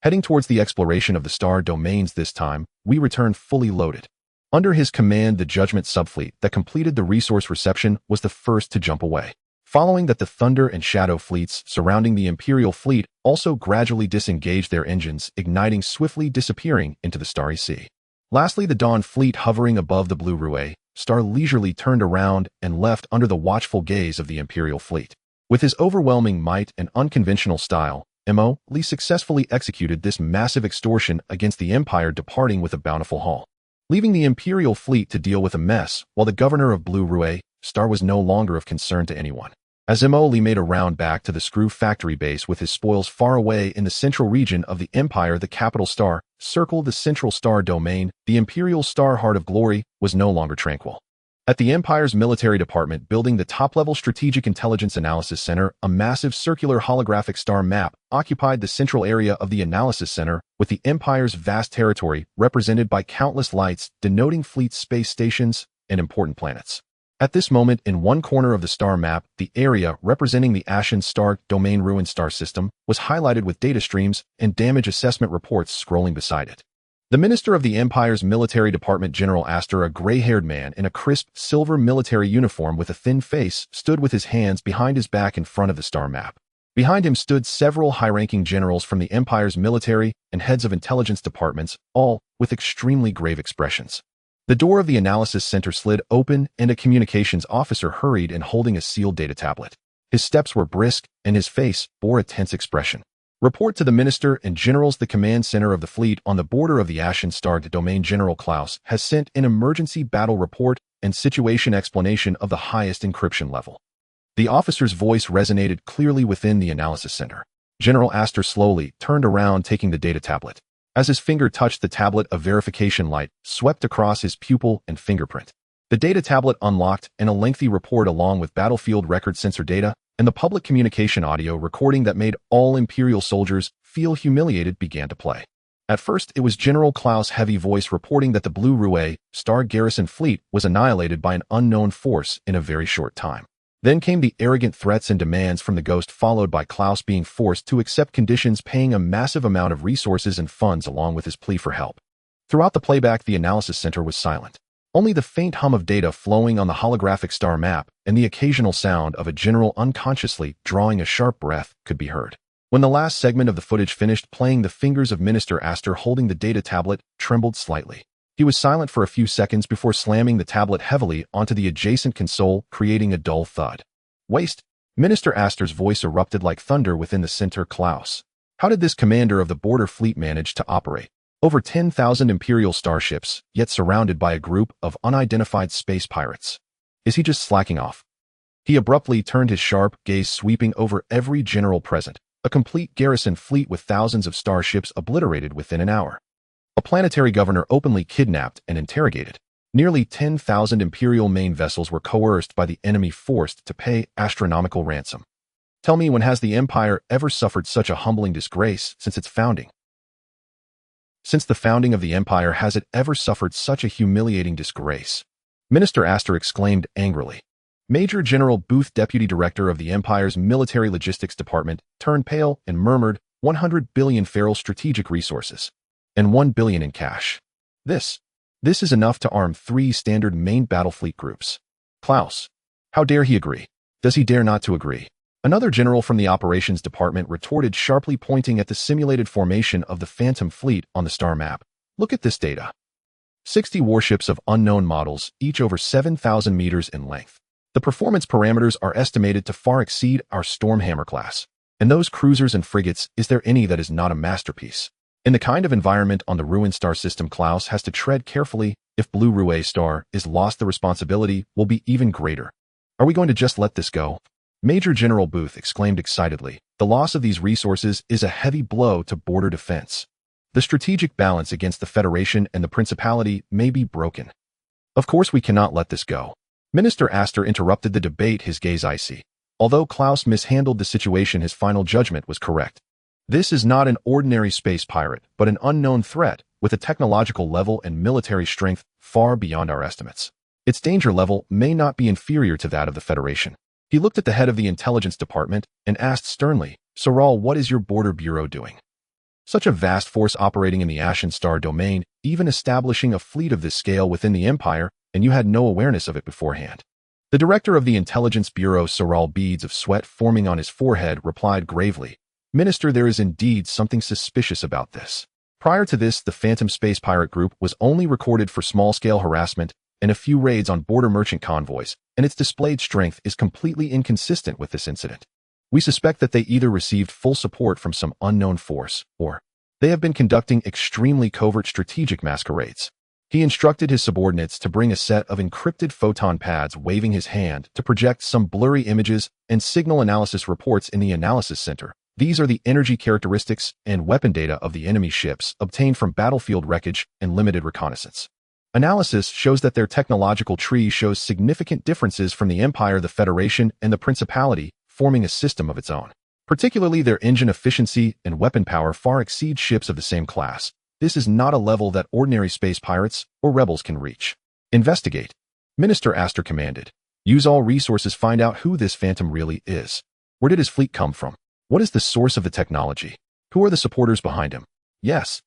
Speaker 1: Heading towards the exploration of the star domains, this time, we return fully loaded. Under his command, the Judgment subfleet that completed the resource reception was the first to jump away. Following that, the Thunder and Shadow fleets surrounding the Imperial fleet also gradually disengaged their engines, igniting, swiftly disappearing into the starry sea. Lastly, the Dawn fleet, hovering above the Blue Rouet star, leisurely turned around and left under the watchful gaze of the Imperial fleet. With his overwhelming might and unconventional style, Mo Lee successfully executed this massive extortion against the Empire, departing with a bountiful haul. Leaving the Imperial fleet to deal with a mess, while the governor of Blue Rouet star was no longer of concern to anyone. As Mo Lee made a round back to the Screw factory base with his spoils far away in the central region of the Empire, the capital star circled the central star domain. The Imperial star Heart of Glory was no longer tranquil. At the Empire's military department building, the top-level Strategic Intelligence Analysis Center, a massive circular holographic star map occupied the central area of the Analysis Center, with the Empire's vast territory represented by countless lights denoting fleet space stations and important planets. At this moment, in one corner of the star map, the area representing the Ashen Star Domain ruined star system was highlighted with data streams and damage assessment reports scrolling beside it. The Minister of the Empire's Military Department, General Astor, a gray-haired man in a crisp silver military uniform with a thin face, stood with his hands behind his back in front of the star map. Behind him stood several high-ranking generals from the Empire's military and heads of intelligence departments, all with extremely grave expressions. The door of the analysis center slid open and a communications officer hurried in holding a sealed data tablet. His steps were brisk and his face bore a tense expression. Report to the Minister and Generals. The command center of the fleet on the border of the Ashen-starred domain. General Klaus has sent an emergency battle report and situation explanation of the highest encryption level. The officer's voice resonated clearly within the analysis center. General Astor slowly turned around, taking the data tablet. As his finger touched the tablet, a verification light swept across his pupil and fingerprint. The data tablet unlocked, and a lengthy report along with battlefield record sensor data and the public communication audio recording that made all Imperial soldiers feel humiliated began to play. At first, it was General Klaus' heavy voice reporting that the Blue Rouet Star Garrison fleet was annihilated by an unknown force in a very short time. Then came the arrogant threats and demands from the Ghost, followed by Klaus being forced to accept conditions, paying a massive amount of resources and funds along with his plea for help. Throughout the playback, the analysis center was silent. Only the faint hum of data flowing on the holographic star map and the occasional sound of a general unconsciously drawing a sharp breath could be heard. When the last segment of the footage finished playing, the fingers of Minister Astor holding the data tablet trembled slightly. He was silent for a few seconds before slamming the tablet heavily onto the adjacent console, creating a dull thud. Waste! Minister Astor's voice erupted like thunder within the center. Klaus, how did this commander of the border fleet manage to operate over 10,000 Imperial starships, yet surrounded by a group of unidentified space pirates? Is he just slacking off? He abruptly turned, his sharp gaze sweeping over every general present, a complete garrison fleet with thousands of starships obliterated within an hour. A planetary governor openly kidnapped and interrogated. Nearly 10,000 Imperial main vessels were coerced by the enemy, forced to pay astronomical ransom. Tell me, when has the Empire ever suffered such a humbling disgrace since its founding? Since the founding of the Empire, has it ever suffered such a humiliating disgrace? Minister Astor exclaimed angrily. Major General Booth, Deputy Director of the Empire's Military Logistics Department, turned pale and murmured, 100 billion feral strategic resources. And 1 billion in cash. This is enough to arm 3 standard main battle fleet groups. Klaus, how dare he agree? Does he dare not to agree? Another general from the operations department retorted sharply, pointing at the simulated formation of the Phantom Fleet on the star map. Look at this data. 60 warships of unknown models, each over 7,000 meters in length. The performance parameters are estimated to far exceed our Stormhammer class. And those cruisers and frigates, is there any that is not a masterpiece? In the kind of environment on the ruined star system, Klaus has to tread carefully. If Blue Rouet Star is lost, the responsibility will be even greater. Are we going to just let this go? Major General Booth exclaimed excitedly. The loss of these resources is a heavy blow to border defense. The strategic balance against the Federation and the Principality may be broken. Of course we cannot let this go. Minister Astor interrupted the debate, his gaze icy. Although Klaus mishandled the situation, his final judgment was correct. This is not an ordinary space pirate, but an unknown threat with a technological level and military strength far beyond our estimates. Its danger level may not be inferior to that of the Federation. He looked at the head of the intelligence department and asked sternly, Soral, what is your border bureau doing? Such a vast force operating in the Ashen Star domain, even establishing a fleet of this scale within the Empire, and you had no awareness of it beforehand. The director of the intelligence bureau, Soral, beads of sweat forming on his forehead, replied gravely, Minister, there is indeed something suspicious about this. Prior to this, the Phantom Space Pirate Group was only recorded for small-scale harassment and a few raids on border merchant convoys, and its displayed strength is completely inconsistent with this incident. We suspect that they either received full support from some unknown force, or they have been conducting extremely covert strategic masquerades. He instructed his subordinates to bring a set of encrypted photon pads, waving his hand to project some blurry images and signal analysis reports in the analysis center. These are the energy characteristics and weapon data of the enemy ships obtained from battlefield wreckage and limited reconnaissance. Analysis shows that their technological tree shows significant differences from the Empire, the Federation, and the Principality, forming a system of its own. Particularly, their engine efficiency and weapon power far exceed ships of the same class. This is not a level that ordinary space pirates or rebels can reach. Investigate. Minister Astor commanded. Use all resources, find out who this Phantom really is. Where did his fleet come from? What is the source of the technology? Who are the supporters behind him? Yes.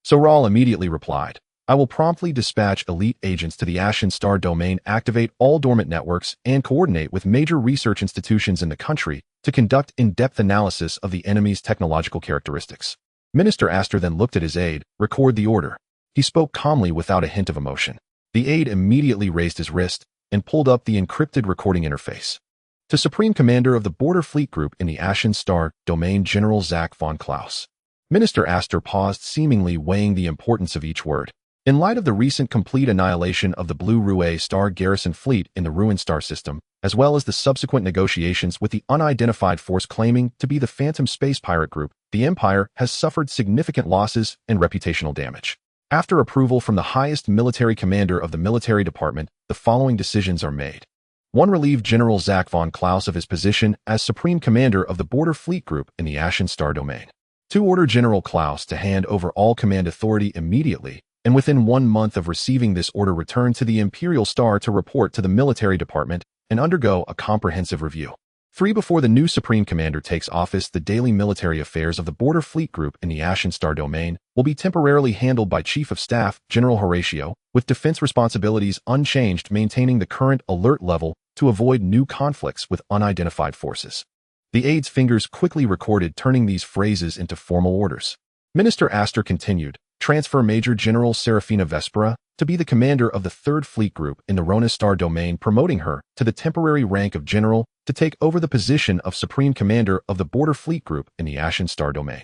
Speaker 1: Soral immediately replied. I will promptly dispatch elite agents to the Ashen Star domain, activate all dormant networks, and coordinate with major research institutions in the country to conduct in-depth analysis of the enemy's technological characteristics. Minister Astor then looked at his aide. Record the order. He spoke calmly without a hint of emotion. The aide immediately raised his wrist and pulled up the encrypted recording interface. To Supreme Commander of the Border Fleet Group in the Ashen Star Domain, General Zach von Klaus. Minister Astor paused, seemingly weighing the importance of each word. In light of the recent complete annihilation of the Blue Rue Star garrison fleet in the Ruined Star system, as well as the subsequent negotiations with the unidentified force claiming to be the Phantom Space Pirate Group, the Empire has suffered significant losses and reputational damage. After approval from the highest military commander of the military department, the following decisions are made. 1. Relieve General Zach von Klaus of his position as Supreme Commander of the Border Fleet Group in the Ashen Star Domain. 2. Order General Klaus to hand over all command authority immediately, and within 1 month of receiving this order return to the Imperial Star to report to the military department and undergo a comprehensive review. 3. Before the new Supreme Commander takes office, the daily military affairs of the Border Fleet Group in the Ashen Star Domain will be temporarily handled by Chief of Staff General Horatio, with defense responsibilities unchanged, maintaining the current alert level to avoid new conflicts with unidentified forces. The aide's fingers quickly recorded, turning these phrases into formal orders. Minister Astor continued, transfer Major General Serafina Vespera to be the commander of the 3rd Fleet Group in the Rona Star Domain, promoting her to the temporary rank of general to take over the position of Supreme Commander of the Border Fleet Group in the Ashen Star Domain.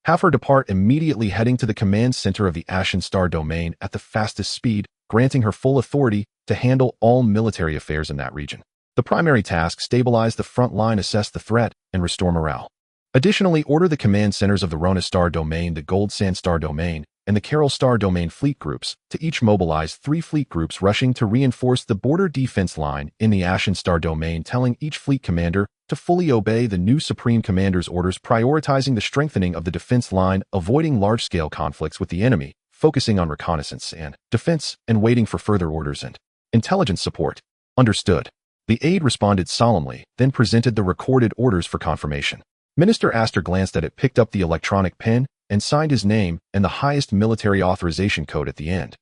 Speaker 1: Have her depart immediately, heading to the command center of the Ashen Star Domain at the fastest speed, granting her full authority to handle all military affairs in that region. The primary task: stabilize the front line, assess the threat, and restore morale. Additionally, order the command centers of the Rona Star Domain, the Gold Sand Star Domain, and the Carroll Star Domain fleet groups to each mobilize 3 fleet groups rushing to reinforce the border defense line in the Ashen Star Domain, telling each fleet commander to fully obey the new Supreme Commander's orders, prioritizing the strengthening of the defense line, avoiding large-scale conflicts with the enemy, focusing on reconnaissance and defense, and waiting for further orders and intelligence support. Understood. The aide responded solemnly, then presented the recorded orders for confirmation. Minister Astor glanced at it, picked up the electronic pen, and signed his name and the highest military authorization code at the end.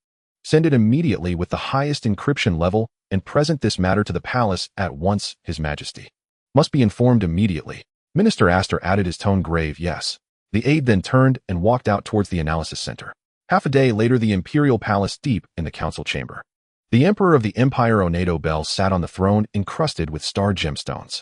Speaker 1: Send it immediately with the highest encryption level, and present this matter to the palace at once, His Majesty. Must be informed immediately. Minister Astor added, his tone grave. Yes. The aide then turned and walked out towards the analysis center. Half a day later, the Imperial Palace, deep in the council chamber. The Emperor of the Empire Onedo Bell sat on the throne encrusted with star gemstones.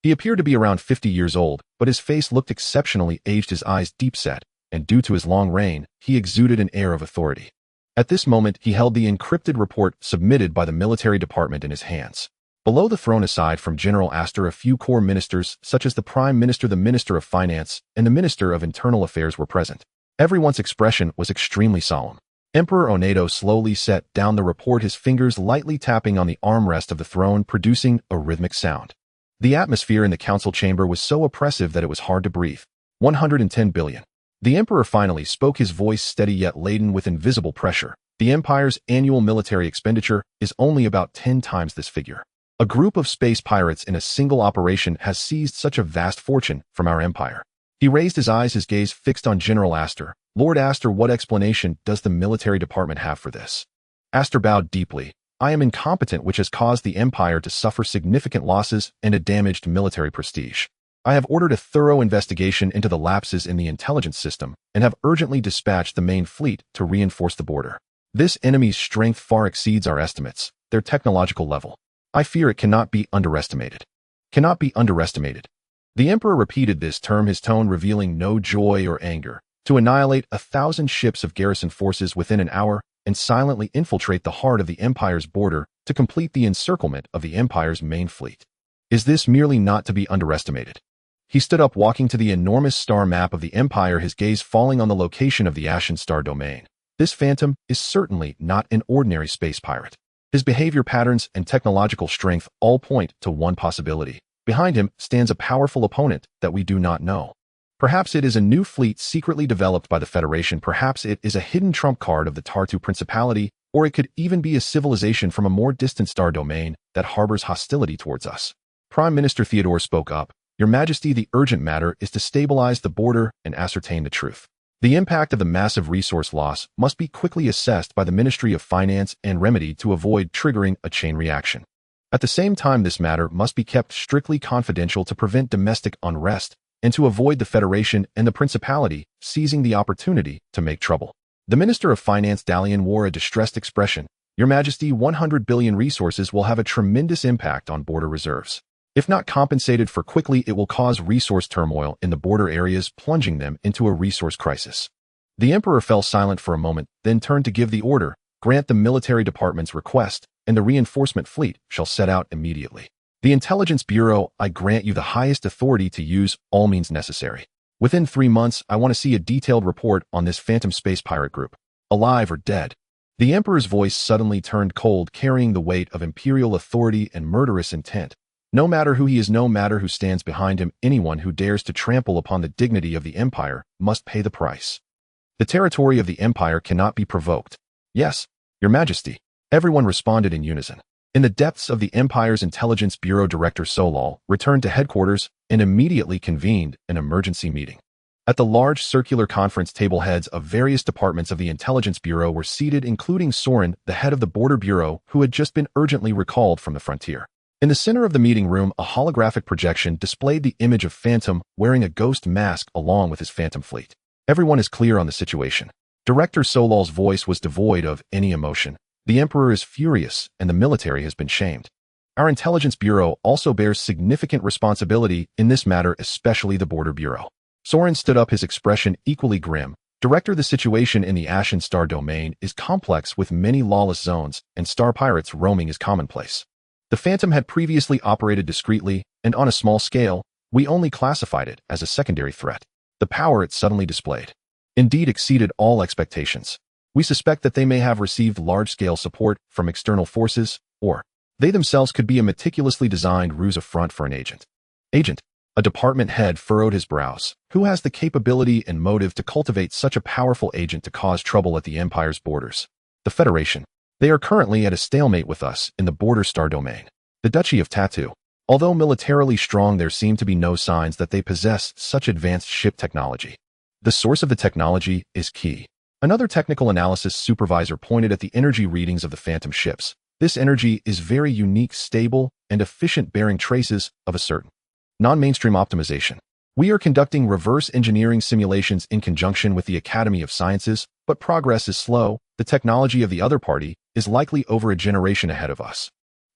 Speaker 1: He appeared to be around 50 years old, but his face looked exceptionally aged, his eyes deep-set, and due to his long reign, he exuded an air of authority. At this moment, he held the encrypted report submitted by the military department in his hands. Below the throne, aside from General Astor, a few core ministers, such as the Prime Minister, the Minister of Finance, and the Minister of Internal Affairs, were present. Everyone's expression was extremely solemn. Emperor Onedo slowly set down the report, his fingers lightly tapping on the armrest of the throne, producing a rhythmic sound. The atmosphere in the council chamber was so oppressive that it was hard to breathe. 110 billion. The emperor finally spoke, his voice steady yet laden with invisible pressure. The empire's annual military expenditure is only about 10 times this figure. A group of space pirates in a single operation has seized such a vast fortune from our empire. He raised his eyes, his gaze fixed on General Astor. Lord Astor, what explanation does the military department have for this? Astor bowed deeply. I am incompetent, which has caused the empire to suffer significant losses and a damaged military prestige. I have ordered a thorough investigation into the lapses in the intelligence system and have urgently dispatched the main fleet to reinforce the border. This enemy's strength far exceeds our estimates, their technological level. I fear it cannot be underestimated. Cannot be underestimated. The emperor repeated this term, his tone revealing no joy or anger. To annihilate 1,000 ships of garrison forces within an hour and silently infiltrate the heart of the empire's border to complete the encirclement of the empire's main fleet. Is this merely not to be underestimated? He stood up, walking to the enormous star map of the empire, his gaze falling on the location of the Ashen Star Domain. This phantom is certainly not an ordinary space pirate. His behavior patterns and technological strength all point to one possibility. Behind him stands a powerful opponent that we do not know. Perhaps it is a new fleet secretly developed by the Federation. Perhaps it is a hidden trump card of the Tartu Principality, or it could even be a civilization from a more distant star domain that harbors hostility towards us. Prime Minister Theodore spoke up. Your Majesty, the urgent matter is to stabilize the border and ascertain the truth. The impact of the massive resource loss must be quickly assessed by the Ministry of Finance and remedied to avoid triggering a chain reaction. At the same time, this matter must be kept strictly confidential to prevent domestic unrest and to avoid the Federation and the Principality seizing the opportunity to make trouble. The Minister of Finance Dalian wore a distressed expression. Your Majesty, 100 billion resources will have a tremendous impact on border reserves. If not compensated for quickly, it will cause resource turmoil in the border areas, plunging them into a resource crisis. The Emperor fell silent for a moment, then turned to give the order, grant the military department's request, and the reinforcement fleet shall set out immediately. The Intelligence Bureau, I grant you the highest authority to use all means necessary. Within 3 months, I want to see a detailed report on this phantom space pirate group, alive or dead. The Emperor's voice suddenly turned cold, carrying the weight of imperial authority and murderous intent. No matter who he is, no matter who stands behind him, anyone who dares to trample upon the dignity of the Empire must pay the price. The territory of the Empire cannot be provoked. Yes, Your Majesty. Everyone responded in unison. In the depths of the Empire's Intelligence Bureau, Director Solal returned to headquarters and immediately convened an emergency meeting. At the large circular conference table, heads of various departments of the Intelligence Bureau were seated, including Soren, the head of the Border Bureau, who had just been urgently recalled from the frontier. In the center of the meeting room, a holographic projection displayed the image of Phantom wearing a ghost mask along with his Phantom fleet. Everyone is clear on the situation. Director Solal's voice was devoid of any emotion. The Emperor is furious, and the military has been shamed. Our Intelligence Bureau also bears significant responsibility in this matter, especially the Border Bureau. Soren stood up, his expression equally grim. Director, the situation in the Ashen Star domain is complex, with many lawless zones, and star pirates roaming is commonplace. The Phantom had previously operated discreetly, and on a small scale. We only classified it as a secondary threat. The power it suddenly displayed indeed exceeded all expectations. We suspect that they may have received large-scale support from external forces, or they themselves could be a meticulously designed ruse affront for an agent. Agent, a department head furrowed his brows. Who has the capability and motive to cultivate such a powerful agent to cause trouble at the Empire's borders? The Federation. They are currently at a stalemate with us in the Border Star domain. The Duchy of Tattoo. Although militarily strong, there seem to be no signs that they possess such advanced ship technology. The source of the technology is key. Another technical analysis supervisor pointed at the energy readings of the Phantom ships. This energy is very unique, stable, and efficient, bearing traces of a certain non-mainstream optimization. We are conducting reverse engineering simulations in conjunction with the Academy of Sciences, but progress is slow. The technology of the other party is likely over a generation ahead of us.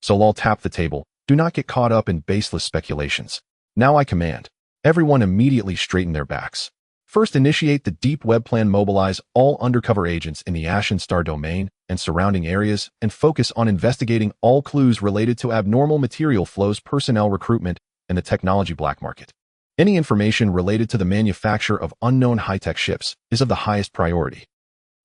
Speaker 1: Solal tapped the table. Do not get caught up in baseless speculations. Now I command. Everyone immediately straighten their backs. First, initiate the deep web plan, mobilize all undercover agents in the Ashen Star domain and surrounding areas, and focus on investigating all clues related to abnormal material flows, personnel recruitment, and the technology black market. Any information related to the manufacture of unknown high-tech ships is of the highest priority.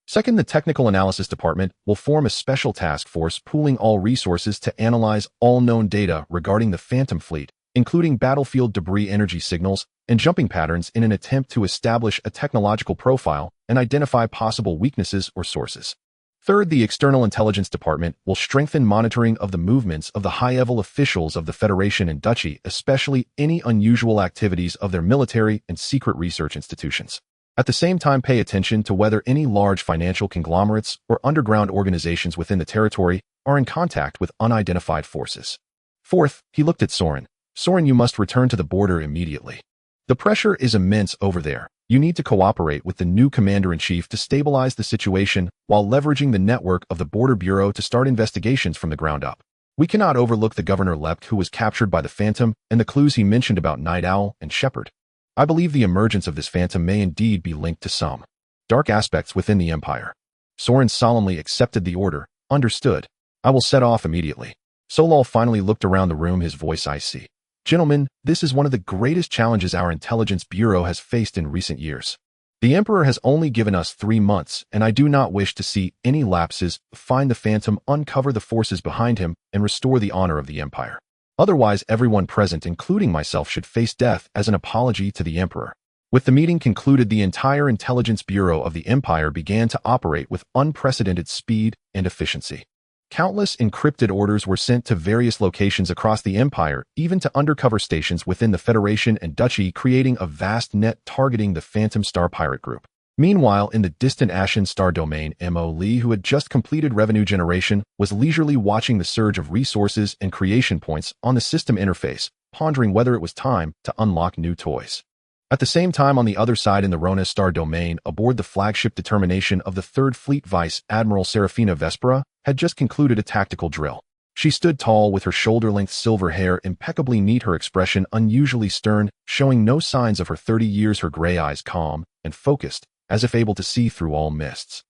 Speaker 1: Second, the Technical Analysis Department will form a special task force pooling all resources to analyze all known data regarding the Phantom fleet, including battlefield debris, energy signals, and jumping patterns, in an attempt to establish a technological profile and identify possible weaknesses or sources. Third, the External Intelligence Department will strengthen monitoring of the movements of the high-level officials of the Federation and Duchy, especially any unusual activities of their military and secret research institutions. At the same time, pay attention to whether any large financial conglomerates or underground organizations within the territory are in contact with unidentified forces. Fourth, he looked at Soren. Soren, you must return to the border immediately. The pressure is immense over there. You need to cooperate with the new Commander-in-Chief to stabilize the situation while leveraging the network of the Border Bureau to start investigations from the ground up. We cannot overlook the Governor Lepke, who was captured by the Phantom, and the clues he mentioned about Night Owl and Shepard. I believe the emergence of this Phantom may indeed be linked to some dark aspects within the Empire. Soren solemnly accepted the order. Understood. I will set off immediately. Solal finally looked around the room, his voice icy. Gentlemen, this is one of the greatest challenges our Intelligence Bureau has faced in recent years. The Emperor has only given us 3 months, and I do not wish to see any lapses. Find the Phantom, uncover the forces behind him, and restore the honor of the Empire. Otherwise, everyone present, including myself, should face death as an apology to the Emperor. With the meeting concluded, the entire Intelligence Bureau of the Empire began to operate with unprecedented speed and efficiency. Countless encrypted orders were sent to various locations across the Empire, even to undercover stations within the Federation and Duchy, creating a vast net targeting the Phantom Star Pirate Group. Meanwhile, in the distant Ashen Star domain, Mo Lee, who had just completed revenue generation, was leisurely watching the surge of resources and creation points on the system interface, pondering whether it was time to unlock new toys. At the same time, on the other side in the Rona Star domain, aboard the flagship Determination of the 3rd Fleet, Vice Admiral Serafina Vespera had just concluded a tactical drill. She stood tall with her shoulder-length silver hair impeccably neat, her expression unusually stern, showing no signs of her 30 years, her gray eyes calm and focused, as if able to see through all mists.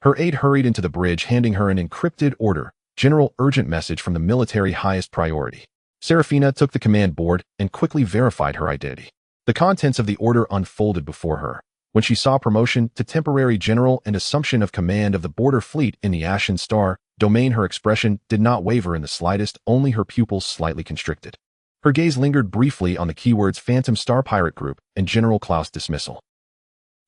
Speaker 1: Her aide hurried into the bridge, handing her an encrypted order, "General, urgent message from the military, highest priority." Serafina took the command board and quickly verified her identity. The contents of the order unfolded before her. When she saw promotion to temporary general and assumption of command of the border fleet in the Ashen Star domain, her expression did not waver in the slightest, only her pupils slightly constricted. Her gaze lingered briefly on the keywords Phantom Star Pirate Group and General Klaus dismissal.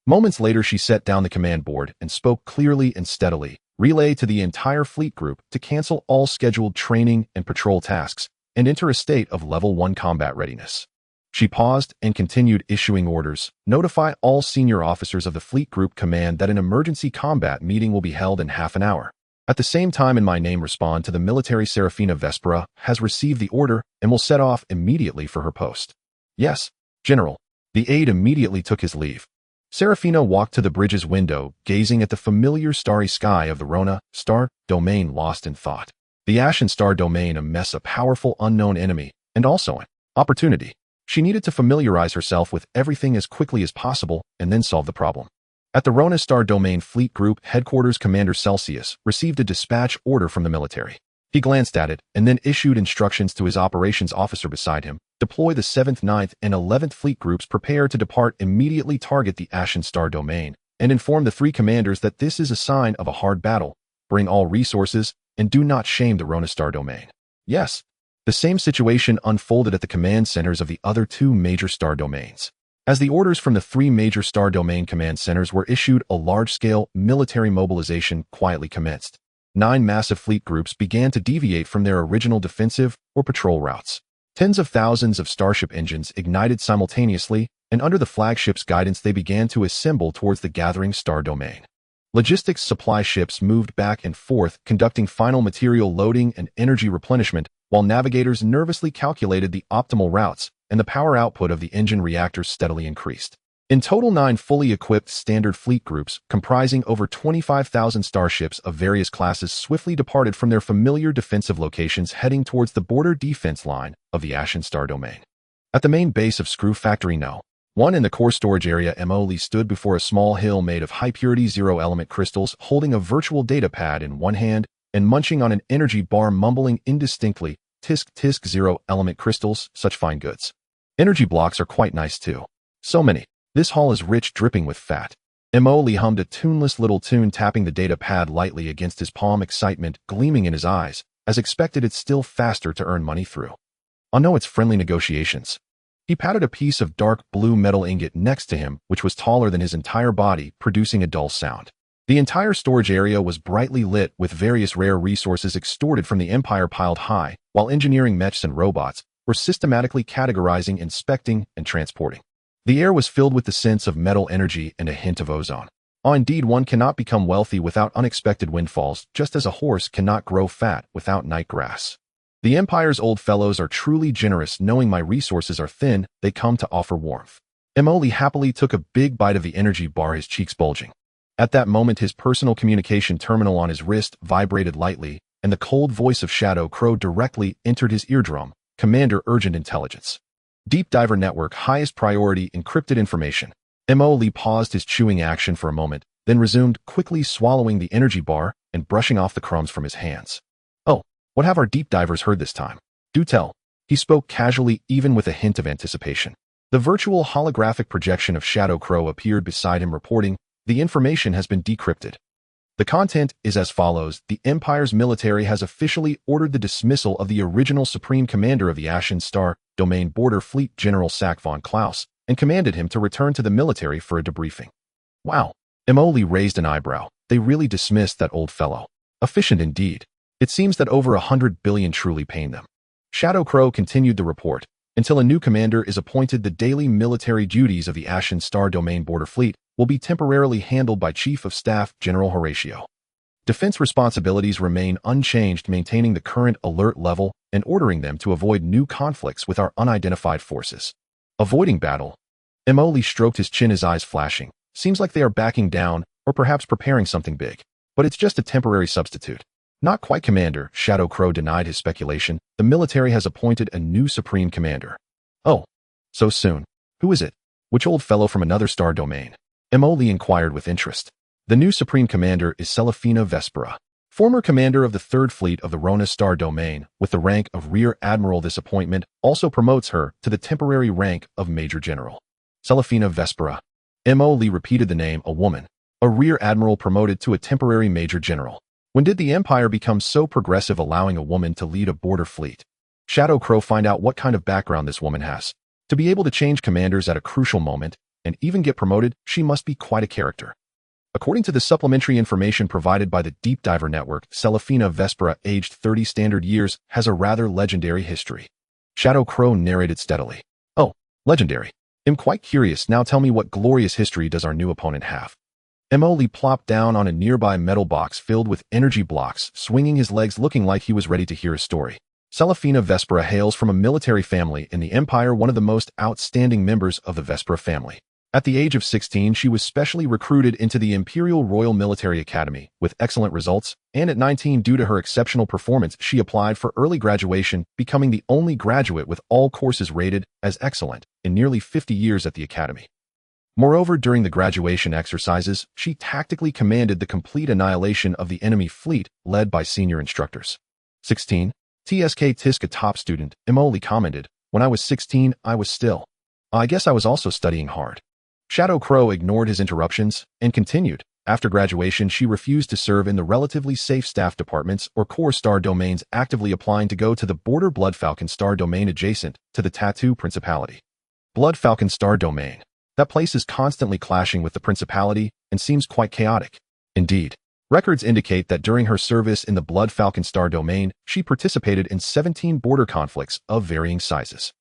Speaker 1: Moments later, she set down the command board and spoke clearly and steadily, "Relay to the entire fleet group to cancel all scheduled training and patrol tasks and enter a state of level 1 combat readiness." She paused and continued issuing orders. "Notify all senior officers of the Fleet Group Command that an emergency combat meeting will be held in half an hour. At the same time, in my name, respond to the military. Serafina Vespera has received the order and will set off immediately for her post." "Yes, General." The aide immediately took his leave. Serafina walked to the bridge's window, gazing at the familiar starry sky of the Rona Star domain, lost in thought. The Ashen Star domain, a mess, a powerful unknown enemy, and also an opportunity. She needed to familiarize herself with everything as quickly as possible and then solve the problem. At the Rona Star Domain Fleet Group headquarters, Commander Celsius received a dispatch order from the military. He glanced at it and then issued instructions to his operations officer beside him. "Deploy the 7th, 9th, and 11th Fleet Groups. Prepare to depart immediately. Target the Ashen Star Domain and inform the 3 commanders that this is a sign of a hard battle. Bring all resources and do not shame the Rona Star Domain." "Yes." The same situation unfolded at the command centers of the other 2 major star domains. As the orders from the 3 major star domain command centers were issued, a large-scale military mobilization quietly commenced. 9 massive fleet groups began to deviate from their original defensive or patrol routes. Tens of thousands of starship engines ignited simultaneously, and under the flagship's guidance they began to assemble towards the gathering star domain. Logistics supply ships moved back and forth, conducting final material loading and energy replenishment, while navigators nervously calculated the optimal routes, and the power output of the engine reactors steadily increased. In total, 9 fully equipped standard fleet groups, comprising over 25,000 starships of various classes, swiftly departed from their familiar defensive locations, heading towards the border defense line of the Ashen Star Domain. At the main base of Screw Factory No. 1 in the core storage area, Emily stood before a small hill made of high-purity zero-element crystals, holding a virtual data pad in one hand and munching on an energy bar, mumbling indistinctly, "Tisk, tisk, zero-element crystals, such fine goods. Energy blocks are quite nice too. So many. This hall is rich, dripping with fat." Emily hummed a tuneless little tune, tapping the data pad lightly against his palm, excitement gleaming in his eyes. As expected, it's still faster to earn money through. "Oh no, it's friendly negotiations." He patted a piece of dark blue metal ingot next to him, which was taller than his entire body, producing a dull sound. The entire storage area was brightly lit with various rare resources extorted from the Empire piled high, while engineering mechs and robots were systematically categorizing, inspecting, and transporting. The air was filled with the sense of metal energy and a hint of ozone. Oh, indeed, one cannot become wealthy without unexpected windfalls, just as a horse cannot grow fat without night grass. The Empire's old fellows are truly generous. Knowing my resources are thin, they come to offer warmth. Emily happily took a big bite of the energy bar, his cheeks bulging. At that moment, his personal communication terminal on his wrist vibrated lightly, and the cold voice of Shadow Crow directly entered his eardrum. "Commander, urgent intelligence. Deep Diver Network, highest priority, encrypted information." Emily paused his chewing action for a moment, then resumed, quickly swallowing the energy bar and brushing off the crumbs from his hands. "Oh, what have our deep divers heard this time? Do tell." He spoke casually, even with a hint of anticipation. The virtual holographic projection of Shadow Crow appeared beside him, reporting, "The information has been decrypted. The content is as follows. The Empire's military has officially ordered the dismissal of the original Supreme Commander of the Ashen Star Domain Border Fleet, General Sack von Klaus, and commanded him to return to the military for a debriefing." "Wow." Emily raised an eyebrow. "They really dismissed that old fellow. Efficient indeed. It seems that over 100 billion truly pain them." Shadow Crow continued the report. "Until a new commander is appointed, the daily military duties of the Ashen Star Domain Border Fleet will be temporarily handled by Chief of Staff General Horatio. Defense responsibilities remain unchanged, maintaining the current alert level and ordering them to avoid new conflicts with our unidentified forces." "Avoiding battle?" Emily stroked his chin, his eyes flashing. "Seems like they are backing down, or perhaps preparing something big. But it's just a temporary substitute. Not quite, Commander. Shadow Crow denied his speculation. The military has appointed a new Supreme Commander. Oh, so soon. Who is it? Which old fellow from another star domain? Emily inquired with interest. The new Supreme Commander is Selefina Vespera, former commander of the 3rd Fleet of the Rona Star Domain, with the rank of Rear Admiral. This appointment also promotes her to the temporary rank of Major General. Selefina Vespera. Emily repeated the name. A woman. A Rear Admiral promoted to a temporary Major General. When did the Empire become so progressive, allowing a woman to lead a border fleet? Shadow Crow find out what kind of background this woman has. To be able to change commanders at a crucial moment, and even get promoted, she must be quite a character. According to the supplementary information provided by the Deep Diver Network, Selefina Vespera, aged 30 standard years, has a rather legendary history. Shadow Crow narrated steadily. Oh, legendary. I'm quite curious. Now tell me, what glorious history does our new opponent have? Emily plopped down on a nearby metal box filled with energy blocks, swinging his legs, looking like he was ready to hear a story. Selefina Vespera hails from a military family in the Empire, one of the most outstanding members of the Vespera family. At the age of 16, she was specially recruited into the Imperial Royal Military Academy with excellent results, and at 19, due to her exceptional performance, she applied for early graduation, becoming the only graduate with all courses rated as excellent in nearly 50 years at the Academy. Moreover, during the graduation exercises, she tactically commanded the complete annihilation of the enemy fleet, led by senior instructors. 16. TSK top student, Emily commented, when I was 16, I was still. I guess I was also studying hard. Shadow Crow ignored his interruptions and continued. After graduation, she refused to serve in the relatively safe staff departments or core star domains, actively applying to go to the border Blood Falcon star domain adjacent to the Tattoo Principality. Blood Falcon star domain. That place is constantly clashing with the Principality and seems quite chaotic. Indeed, records indicate that during her service in the Blood Falcon star domain, she participated in 17 border conflicts of varying sizes.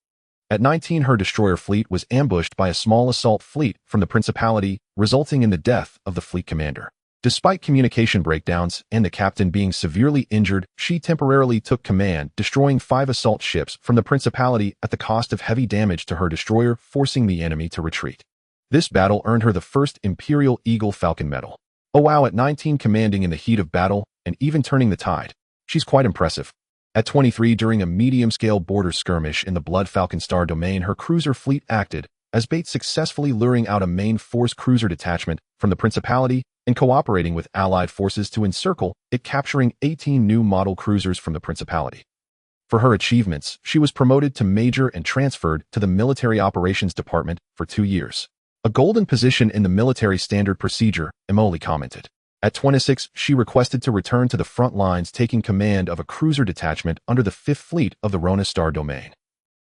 Speaker 1: At 19, her destroyer fleet was ambushed by a small assault fleet from the Principality, resulting in the death of the fleet commander. Despite communication breakdowns and the captain being severely injured, she temporarily took command, destroying 5 assault ships from the Principality at the cost of heavy damage to her destroyer, forcing the enemy to retreat. This battle earned her the first Imperial Eagle Falcon Medal. Oh wow, at 19, commanding in the heat of battle and even turning the tide. She's quite impressive. At 23, during a medium-scale border skirmish in the Blood Falcon star domain, her cruiser fleet acted as bait, successfully luring out a main force cruiser detachment from the Principality and cooperating with Allied forces to encircle it, capturing 18 new model cruisers from the Principality. For her achievements, she was promoted to Major and transferred to the Military Operations Department for 2 years. A golden position in the military standard procedure, Emily commented. At 26, she requested to return to the front lines, taking command of a cruiser detachment under the 5th Fleet of the Rona Star Domain.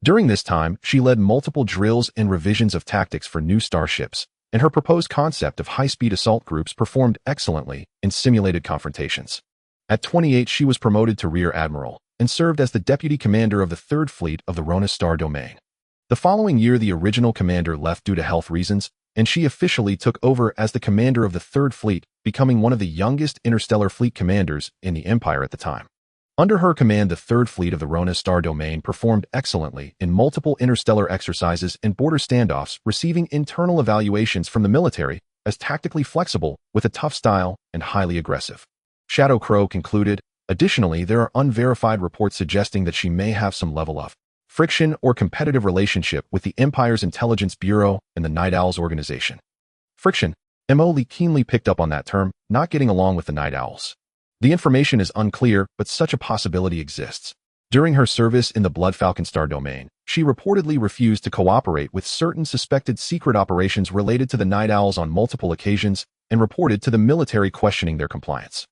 Speaker 1: During this time, she led multiple drills and revisions of tactics for new starships, and her proposed concept of high-speed assault groups performed excellently in simulated confrontations. At 28, she was promoted to Rear Admiral and served as the deputy commander of the 3rd Fleet of the Rona Star Domain. The following year, the original commander left due to health reasons, and she officially took over as the commander of the 3rd Fleet, becoming one of the youngest interstellar fleet commanders in the Empire at the time. Under her command, the 3rd Fleet of the Rona Star Domain performed excellently in multiple interstellar exercises and border standoffs, receiving internal evaluations from the military as tactically flexible, with a tough style, and highly aggressive. Shadow Crow concluded, additionally, there are unverified reports suggesting that she may have some level of friction or competitive relationship with the Empire's Intelligence Bureau and the Night Owls organization. Friction. Emily keenly picked up on that term, not getting along with the Night Owls. The information is unclear, but such a possibility exists. During her service in the Blood Falcon star domain, she reportedly refused to cooperate with certain suspected secret operations related to the Night Owls on multiple occasions and reported to the military, questioning their compliance.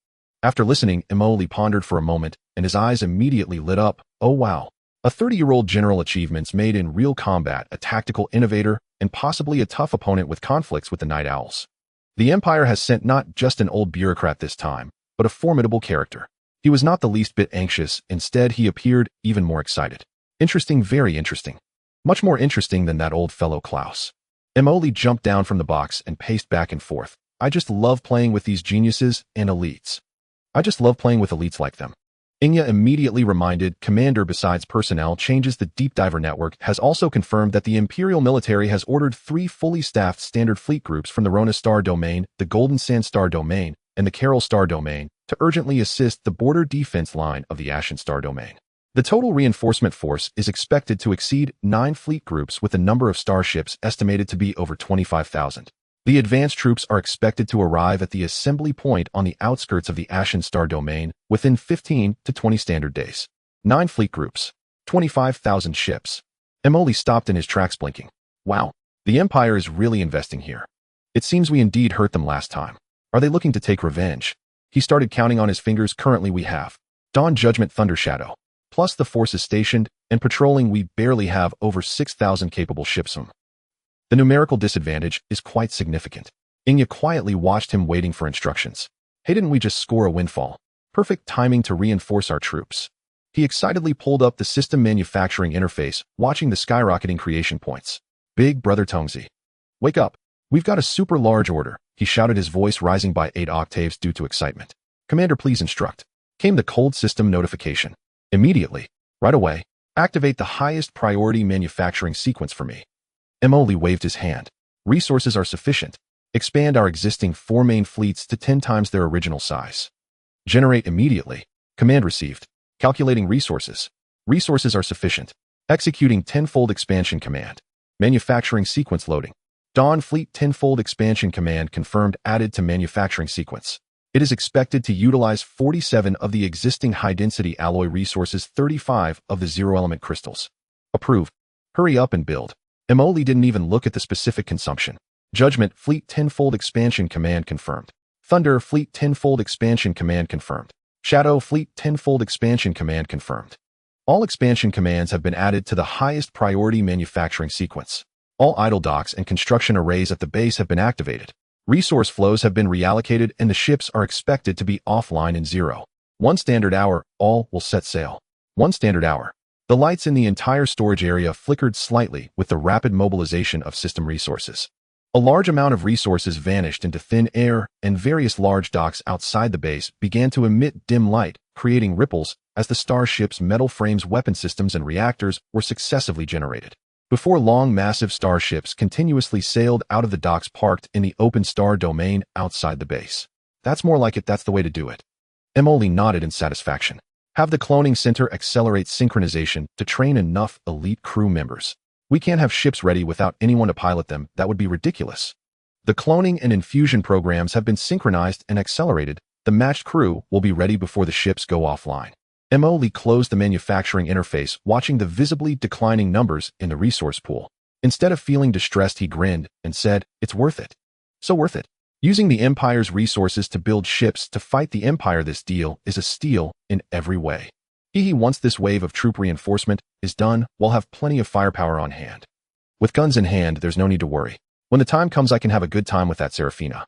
Speaker 1: After listening, Emily pondered for a moment, and his eyes immediately lit up. Oh wow. A 30-year-old general, achievements made in real combat, a tactical innovator, and possibly a tough opponent with conflicts with the Night Owls. The Empire has sent not just an old bureaucrat this time, but a formidable character. He was not the least bit anxious. Instead, he appeared even more excited. Interesting, very interesting. Much more interesting than that old fellow Klaus. Emily jumped down from the box and paced back and forth. I just love playing with these geniuses and elites. I just love playing with elites like them. Inya immediately reminded Commander. Besides personnel changes, the Deep Diver Network has also confirmed that the Imperial military has ordered 3 fully staffed standard fleet groups from the Rona Star Domain, the Golden Sand Star Domain, and the Carol Star Domain to urgently assist the border defense line of the Ashen Star Domain. The total reinforcement force is expected to exceed 9 fleet groups with the number of starships estimated to be over 25,000. The advanced troops are expected to arrive at the assembly point on the outskirts of the Ashen Star Domain within 15 to 20 standard days. 9 fleet groups. 25,000 ships. Emoli stopped in his tracks blinking. Wow, the Empire is really investing here. It seems we indeed hurt them last time. Are they looking to take revenge? He started counting on his fingers. Currently we have Dawn Judgment Thunder Shadow. Plus the forces stationed and patrolling, we barely have over 6,000 capable ships. The numerical disadvantage is quite significant. Inya quietly watched him waiting for instructions. Hey, didn't we just score a windfall? Perfect timing to reinforce our troops. He excitedly pulled up the system manufacturing interface, watching the skyrocketing creation points. Big brother Tongzi. Wake up. We've got a super large order, he shouted, his voice rising by 8 octaves due to excitement. Commander, please instruct. Came the cold system notification. Immediately. Right away. Activate the highest priority manufacturing sequence for me. Emoli waved his hand. Resources are sufficient. Expand our existing 4 main fleets to 10 times their original size. Generate immediately. Command received. Calculating resources. Resources are sufficient. Executing 10-fold expansion command. Manufacturing sequence loading. Dawn Fleet 10-fold expansion command confirmed, added to manufacturing sequence. It is expected to utilize 47 of the existing high-density alloy resources, 35 of the zero-element crystals. Approved. Hurry up and build. Emoli didn't even look at the specific consumption. Judgment Fleet 10-fold expansion command confirmed. Thunder Fleet 10-fold expansion command confirmed. Shadow Fleet 10-fold expansion command confirmed. All expansion commands have been added to the highest priority manufacturing sequence. All idle docks and construction arrays at the base have been activated. Resource flows have been reallocated and the ships are expected to be offline in 1 standard hour. All will set sail. 1 standard hour. The lights in the entire storage area flickered slightly with the rapid mobilization of system resources. A large amount of resources vanished into thin air, and various large docks outside the base began to emit dim light, creating ripples as the starship's metal frames, weapon systems, and reactors were successively generated. Before long, massive starships continuously sailed out of the docks parked in the open star domain outside the base. That's more like it. That's the way to do it. Emoli nodded in satisfaction. Have the cloning center accelerate synchronization to train enough elite crew members. We can't have ships ready without anyone to pilot them. That would be ridiculous. The cloning and infusion programs have been synchronized and accelerated. The matched crew will be ready before the ships go offline. Emoli closed the manufacturing interface, watching the visibly declining numbers in the resource pool. Instead of feeling distressed, he grinned and said, "It's worth it. So worth it. Using the Empire's resources to build ships to fight the Empire, this deal is a steal in every way. Once this wave of troop reinforcement is done, we'll have plenty of firepower on hand. With guns in hand, there's no need to worry. When the time comes, I can have a good time with that Serafina."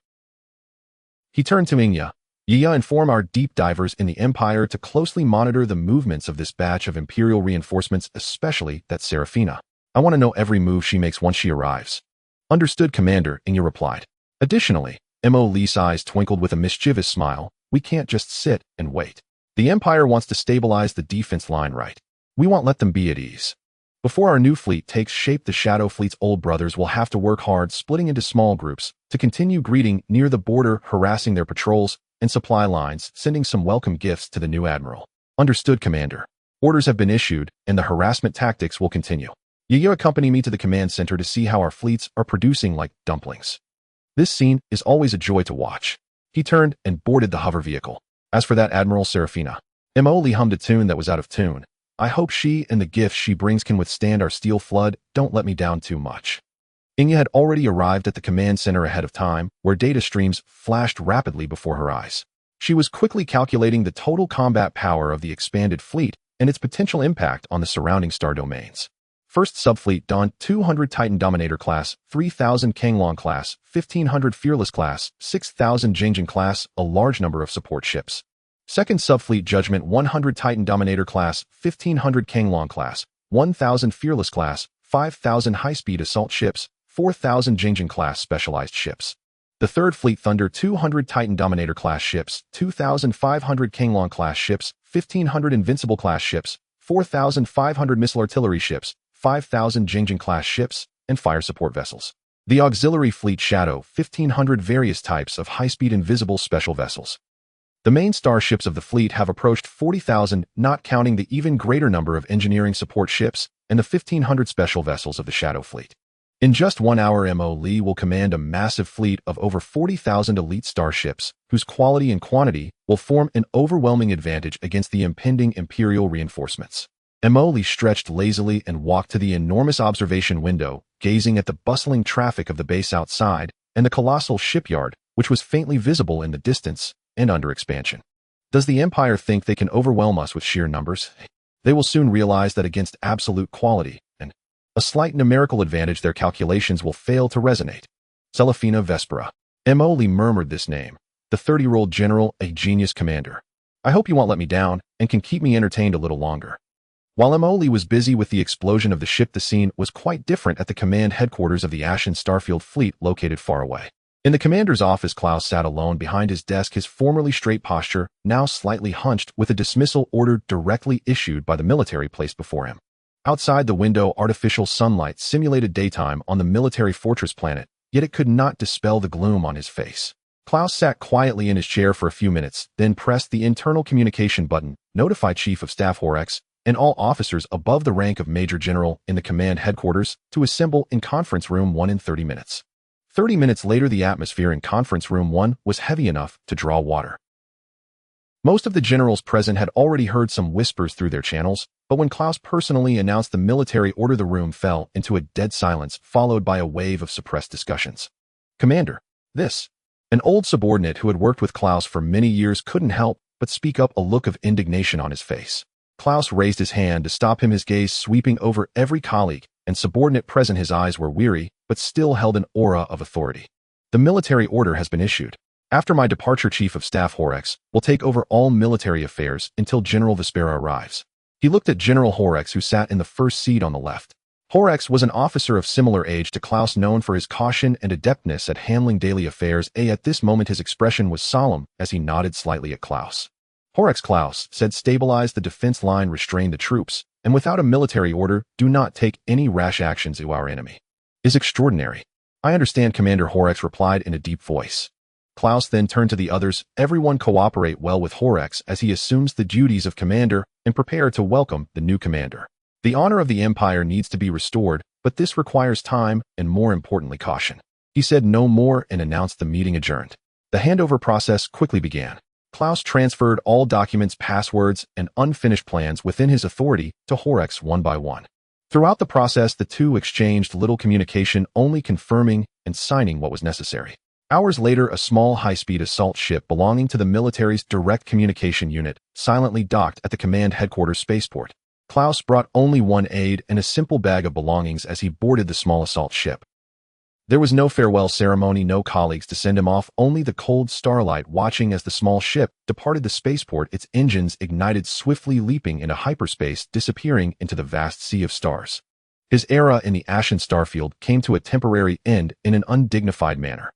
Speaker 1: He turned to Inya. "Yiya, inform our deep divers in the Empire to closely monitor the movements of this batch of Imperial reinforcements, especially that Serafina. I want to know every move she makes once she arrives." "Understood, Commander," Inya replied. Additionally, Emoli's eyes twinkled with a mischievous smile. "We can't just sit and wait. The Empire wants to stabilize the defense line, right? We won't let them be at ease. Before our new fleet takes shape, the Shadow Fleet's old brothers will have to work hard, splitting into small groups, to continue greeting near the border, harassing their patrols and supply lines, sending some welcome gifts to the new admiral." "Understood, Commander. Orders have been issued, and the harassment tactics will continue. You accompany me to the command center to see how our fleets are producing like dumplings. This scene is always a joy to watch." He turned and boarded the hover vehicle. As for that Admiral Serafina, Emoli hummed a tune that was out of tune. "I hope she and the gifts she brings can withstand our steel flood. Don't let me down too much." Inya had already arrived at the command center ahead of time, where data streams flashed rapidly before her eyes. She was quickly calculating the total combat power of the expanded fleet and its potential impact on the surrounding star domains. First Subfleet Dawn 200 Titan Dominator class, 3000 Kanglong class, 1500 Fearless class, 6000 Jingjin class, a large number of support ships. Second Subfleet Judgment 100 Titan Dominator class, 1500 Kanglong class, 1000 Fearless class, 5000 high-speed assault ships, 4000 Jingjin class specialized ships. The Third Fleet Thunder 200 Titan Dominator class ships, 2500 Kanglong class ships, 1500 Invincible class ships, 4500 missile artillery ships, 5000 Jingjin class ships, and fire support vessels. The auxiliary fleet Shadow, 1,500 various types of high-speed invisible special vessels. The main starships of the fleet have approached 40,000, not counting the even greater number of engineering support ships and the 1,500 special vessels of the Shadow fleet. In just 1 hour, Mo. Lee will command a massive fleet of over 40,000 elite starships, whose quality and quantity will form an overwhelming advantage against the impending Imperial reinforcements. Mo. Lee stretched lazily and walked to the enormous observation window, gazing at the bustling traffic of the base outside and the colossal shipyard, which was faintly visible in the distance and under expansion. Does the Empire think they can overwhelm us with sheer numbers? They will soon realize that against absolute quality and a slight numerical advantage, their calculations will fail to resonate. Celefina Vespera. Mo. Lee murmured this name. The 30-year-old general, a genius commander. I hope you won't let me down and can keep me entertained a little longer. While Mo. Lee was busy with the explosion of the ship, the scene was quite different at the command headquarters of the Ashen Starfield fleet located far away. In the commander's office, Klaus sat alone behind his desk, his formerly straight posture now slightly hunched, with a dismissal order directly issued by the military placed before him. Outside the window, artificial sunlight simulated daytime on the military fortress planet, yet it could not dispel the gloom on his face. Klaus sat quietly in his chair for a few minutes, then pressed the internal communication button, notified Chief of Staff Horax and all officers above the rank of Major General in the command headquarters to assemble in Conference Room 1 in 30 minutes. 30 minutes later, the atmosphere in Conference Room 1 was heavy enough to draw water. Most of the generals present had already heard some whispers through their channels, but when Klaus personally announced the military order, the room fell into a dead silence, followed by a wave of suppressed discussions. Commander, this. An old subordinate who had worked with Klaus for many years couldn't help but speak up, a look of indignation on his face. Klaus raised his hand to stop him, his gaze sweeping over every colleague and subordinate present. His eyes were weary, but still held an aura of authority. The military order has been issued. After my departure, Chief of Staff Horax will take over all military affairs until General Vespera arrives. He looked at General Horax, who sat in the first seat on the left. Horax was an officer of similar age to Klaus, known for his caution and adeptness at handling daily affairs. At this moment, his expression was solemn as he nodded slightly at Klaus. Horax, Klaus said, stabilize the defense line, restrain the troops, and without a military order, do not take any rash actions to our enemy. Is extraordinary. I understand, Commander, Horax replied in a deep voice. Klaus then turned to the others. Everyone cooperate well with Horax as he assumes the duties of commander and prepare to welcome the new commander. The honor of the Empire needs to be restored, but this requires time and, more importantly, caution. He said no more and announced the meeting adjourned. The handover process quickly began. Klaus transferred all documents, passwords, and unfinished plans within his authority to Horax one by one. Throughout the process, the two exchanged little communication, only confirming and signing what was necessary. Hours later, a small high-speed assault ship belonging to the military's direct communication unit silently docked at the command headquarters spaceport. Klaus brought only one aide and a simple bag of belongings as he boarded the small assault ship. There was no farewell ceremony, no colleagues to send him off, only the cold starlight watching as the small ship departed the spaceport, its engines ignited swiftly, leaping into hyperspace, disappearing into the vast sea of stars. His era in the Ashen Starfield came to a temporary end in an undignified manner.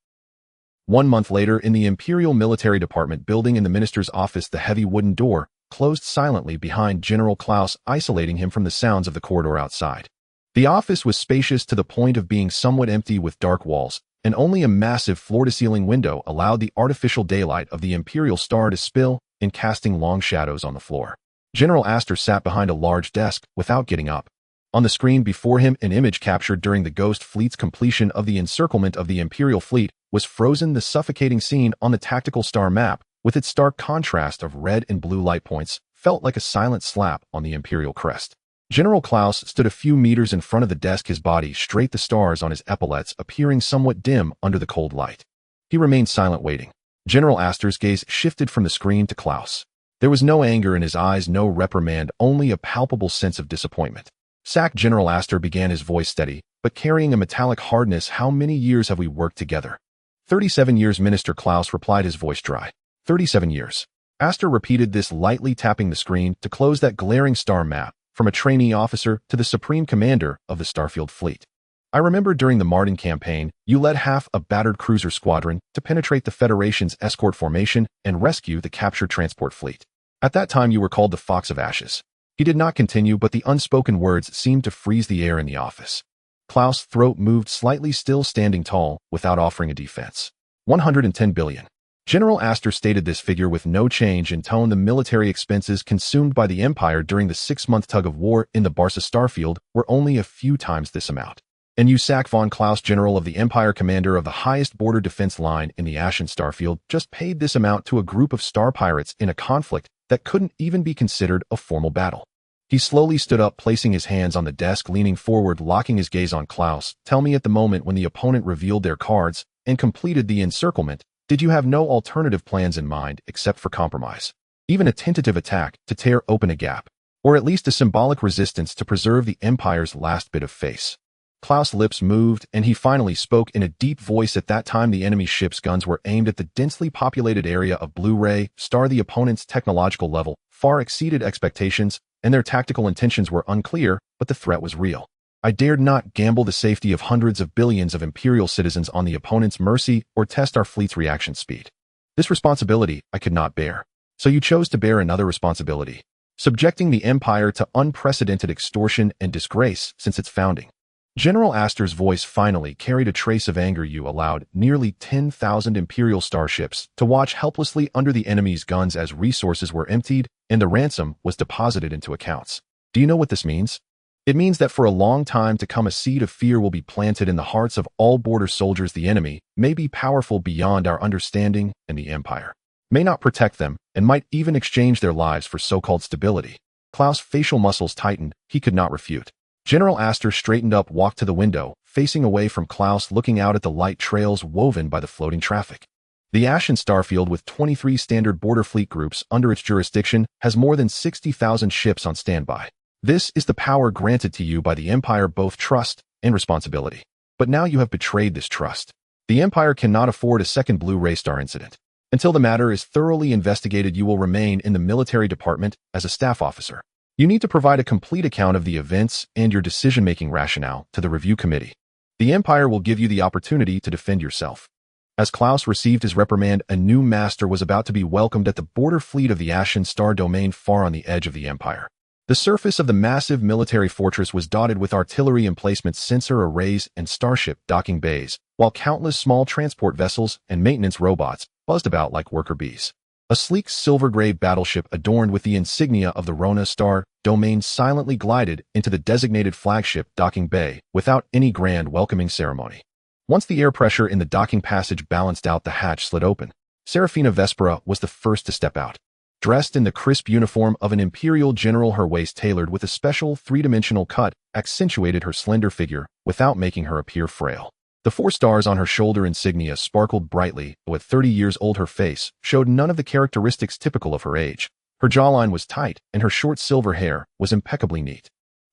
Speaker 1: 1 month later, in the Imperial Military Department building, in the minister's office, the heavy wooden door closed silently behind General Klaus, isolating him from the sounds of the corridor outside. The office was spacious to the point of being somewhat empty, with dark walls, and only a massive floor-to-ceiling window allowed the artificial daylight of the Imperial star to spill in, casting long shadows on the floor. General Astor sat behind a large desk without getting up. On the screen before him, an image captured during the Ghost Fleet's completion of the encirclement of the Imperial fleet was frozen, the suffocating scene on the tactical star map, with its stark contrast of red and blue light points, felt like a silent slap on the Imperial crest. General Klaus stood a few meters in front of the desk, his body straight, the stars on his epaulets appearing somewhat dim under the cold light. He remained silent, waiting. General Astor's gaze shifted from the screen to Klaus. There was no anger in his eyes, no reprimand, only a palpable sense of disappointment. Sack, General Astor began, his voice steady, but carrying a metallic hardness. How many years have we worked together? 37 years, Minister, Klaus replied, his voice dry. 37 years. Astor repeated this, lightly tapping the screen to close that glaring star map, from a trainee officer to the supreme commander of the Starfield fleet. I remember during the Martin campaign, you led half a battered cruiser squadron to penetrate the Federation's escort formation and rescue the captured transport fleet. At that time, you were called the Fox of Ashes. He did not continue, but the unspoken words seemed to freeze the air in the office. Klaus' throat moved slightly, still standing tall, without offering a defense. 110 billion. General Astor stated this figure with no change in tone. The military expenses consumed by the Empire during the 6-month tug-of-war in the Barca starfield were only a few times this amount. And Usak von Klaus, general of the Empire, commander of the highest border defense line in the Ashen starfield, just paid this amount to a group of star pirates in a conflict that couldn't even be considered a formal battle. He slowly stood up, placing his hands on the desk, leaning forward, locking his gaze on Klaus. Tell me, at the moment when the opponent revealed their cards and completed the encirclement, did you have no alternative plans in mind except for compromise? Even a tentative attack to tear open a gap, or at least a symbolic resistance to preserve the Empire's last bit of face? Klaus' lips moved, and he finally spoke in a deep voice. At that time, the enemy ship's guns were aimed at the densely populated area of Blue Ray Star. The opponent's technological level far exceeded expectations, and their tactical intentions were unclear, but the threat was real. I dared not gamble the safety of hundreds of billions of Imperial citizens on the opponent's mercy or test our fleet's reaction speed. This responsibility I could not bear. So you chose to bear another responsibility, subjecting the Empire to unprecedented extortion and disgrace since its founding. General Astor's voice finally carried a trace of anger. You allowed nearly 10,000 Imperial starships to watch helplessly under the enemy's guns as resources were emptied and the ransom was deposited into accounts. Do you know what this means? It means that for a long time to come, a seed of fear will be planted in the hearts of all border soldiers. The enemy may be powerful beyond our understanding, and the Empire may not protect them and might even exchange their lives for so-called stability. Klaus' facial muscles tightened. He could not refute. General Astor straightened up, walked to the window, facing away from Klaus, looking out at the light trails woven by the floating traffic. The Ashen starfield, with 23 standard border fleet groups under its jurisdiction, has more than 60,000 ships on standby. This is the power granted to you by the Empire, both trust and responsibility. But now you have betrayed this trust. The Empire cannot afford a second Blue Ray Star incident. Until the matter is thoroughly investigated, you will remain in the military department as a staff officer. You need to provide a complete account of the events and your decision-making rationale to the review committee. The Empire will give you the opportunity to defend yourself. As Klaus received his reprimand, a new master was about to be welcomed at the border fleet of the Ashen Star domain, far on the edge of the Empire. The surface of the massive military fortress was dotted with artillery emplacements, sensor arrays, and starship docking bays, while countless small transport vessels and maintenance robots buzzed about like worker bees. A sleek silver-gray battleship adorned with the insignia of the Rona Star domain silently glided into the designated flagship docking bay without any grand welcoming ceremony. Once the air pressure in the docking passage balanced out, the hatch slid open. Serafina Vespera was the first to step out. Dressed in the crisp uniform of an Imperial general, her waist tailored with a special three-dimensional cut accentuated her slender figure without making her appear frail. The 4 stars on her shoulder insignia sparkled brightly, though at 30 years old her face showed none of the characteristics typical of her age. Her jawline was tight, and her short silver hair was impeccably neat.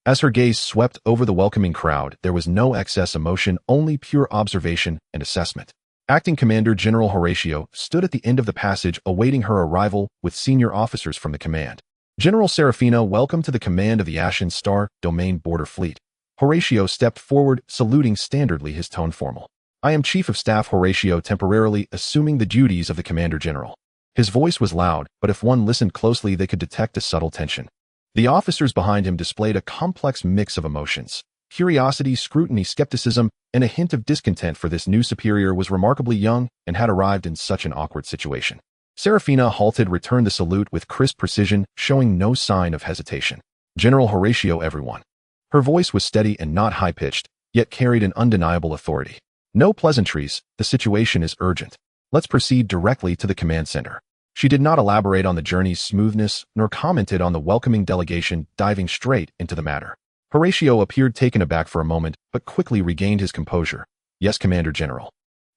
Speaker 1: As her gaze swept over the welcoming crowd, there was no excess emotion, only pure observation and assessment. Acting Commander General Horatio stood at the end of the passage awaiting her arrival with senior officers from the command. General Serafina, welcome to the command of the Ashen Star Domain Border Fleet. Horatio stepped forward, saluting standardly, his tone formal. I am Chief of Staff Horatio, temporarily assuming the duties of the Commander General. His voice was loud, but if one listened closely they could detect a subtle tension. The officers behind him displayed a complex mix of emotions. Curiosity, scrutiny, skepticism, and a hint of discontent, for this new superior was remarkably young and had arrived in such an awkward situation. Serafina halted, returned the salute with crisp precision, showing no sign of hesitation. General Horatio, everyone. Her voice was steady and not high-pitched, yet carried an undeniable authority. No pleasantries, the situation is urgent. Let's proceed directly to the command center. She did not elaborate on the journey's smoothness, nor commented on the welcoming delegation, diving straight into the matter. Horatio appeared taken aback for a moment, but quickly regained his composure. Yes, Commander General.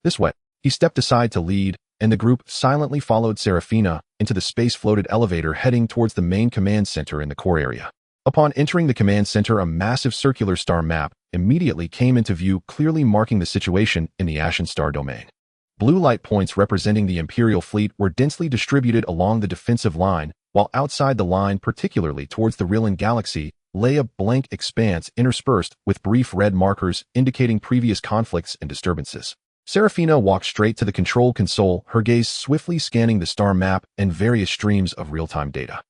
Speaker 1: This way. He stepped aside to lead, and the group silently followed Serafina into the space-floated elevator heading towards the main command center in the core area. Upon entering the command center, a massive circular star map immediately came into view, clearly marking the situation in the Ashen Star domain. Blue light points representing the Imperial fleet were densely distributed along the defensive line, while outside the line, particularly towards the Rillan galaxy, lay a blank expanse interspersed with brief red markers indicating previous conflicts and disturbances. Serafina walked straight to the control console, her gaze swiftly scanning the star map and various streams of real-time data.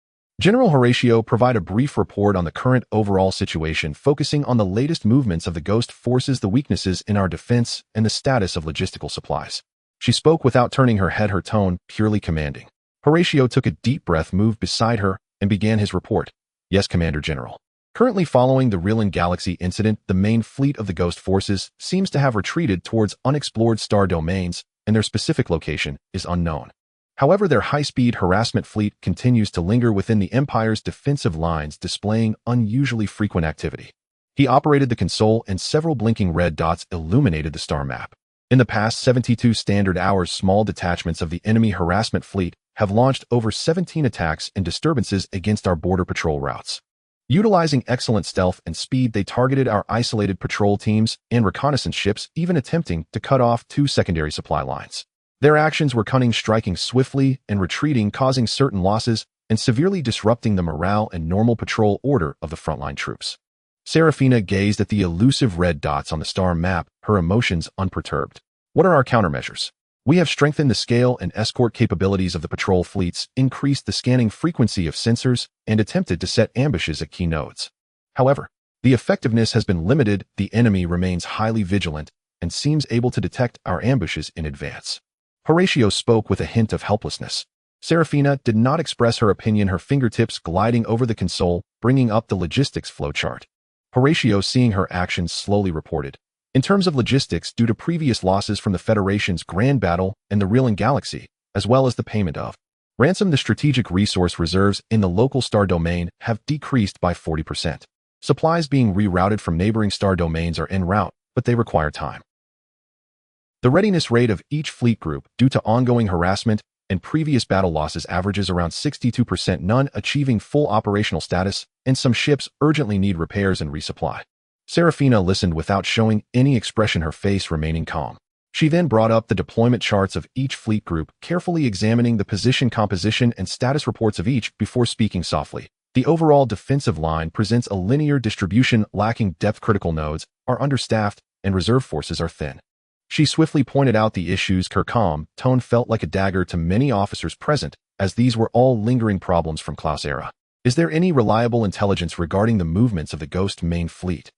Speaker 1: General Horatio provide a brief report on the current overall situation, focusing on the latest movements of the ghost forces, the weaknesses in our defense, and the status of logistical supplies. She spoke without turning her head, her tone purely commanding. Horatio took a deep breath, moved beside her, and began his report. Yes, Commander General. Currently following the Rillan Galaxy incident, the main fleet of the ghost forces seems to have retreated towards unexplored star domains, and their specific location is unknown. However, their high-speed harassment fleet continues to linger within the Empire's defensive lines, displaying unusually frequent activity. He operated the console, and several blinking red dots illuminated the star map. In the past 72 standard hours, small detachments of the enemy harassment fleet have launched over 17 attacks and disturbances against our border patrol routes. Utilizing excellent stealth and speed, they targeted our isolated patrol teams and reconnaissance ships, even attempting to cut off 2 secondary supply lines. Their actions were cunning, striking swiftly and retreating, causing certain losses and severely disrupting the morale and normal patrol order of the frontline troops. Serafina gazed at the elusive red dots on the star map, her emotions unperturbed. What are our countermeasures? We have strengthened the scale and escort capabilities of the patrol fleets, increased the scanning frequency of sensors, and attempted to set ambushes at key nodes. However, the effectiveness has been limited. The enemy remains highly vigilant and seems able to detect our ambushes in advance. Horatio spoke with a hint of helplessness. Serafina did not express her opinion, her fingertips gliding over the console, bringing up the logistics flowchart. Horatio, seeing her actions, slowly reported. In terms of logistics, due to previous losses from the Federation's Grand Battle and the Rillan Galaxy, as well as the payment of ransom, the strategic resource reserves in the local star domain have decreased by 40%. Supplies being rerouted from neighboring star domains are en route, but they require time. The readiness rate of each fleet group, due to ongoing harassment and previous battle losses, averages around 62%, none achieving full operational status, and some ships urgently need repairs and resupply. Serafina listened without showing any expression, her face remaining calm. She then brought up the deployment charts of each fleet group, carefully examining the position composition and status reports of each before speaking softly. The overall defensive line presents a linear distribution, lacking depth. Critical nodes are understaffed, and reserve forces are thin. She swiftly pointed out the issues. Her calm tone felt like a dagger to many officers present, as these were all lingering problems from Klaus' era. Is there any reliable intelligence regarding the movements of the Ghost main fleet?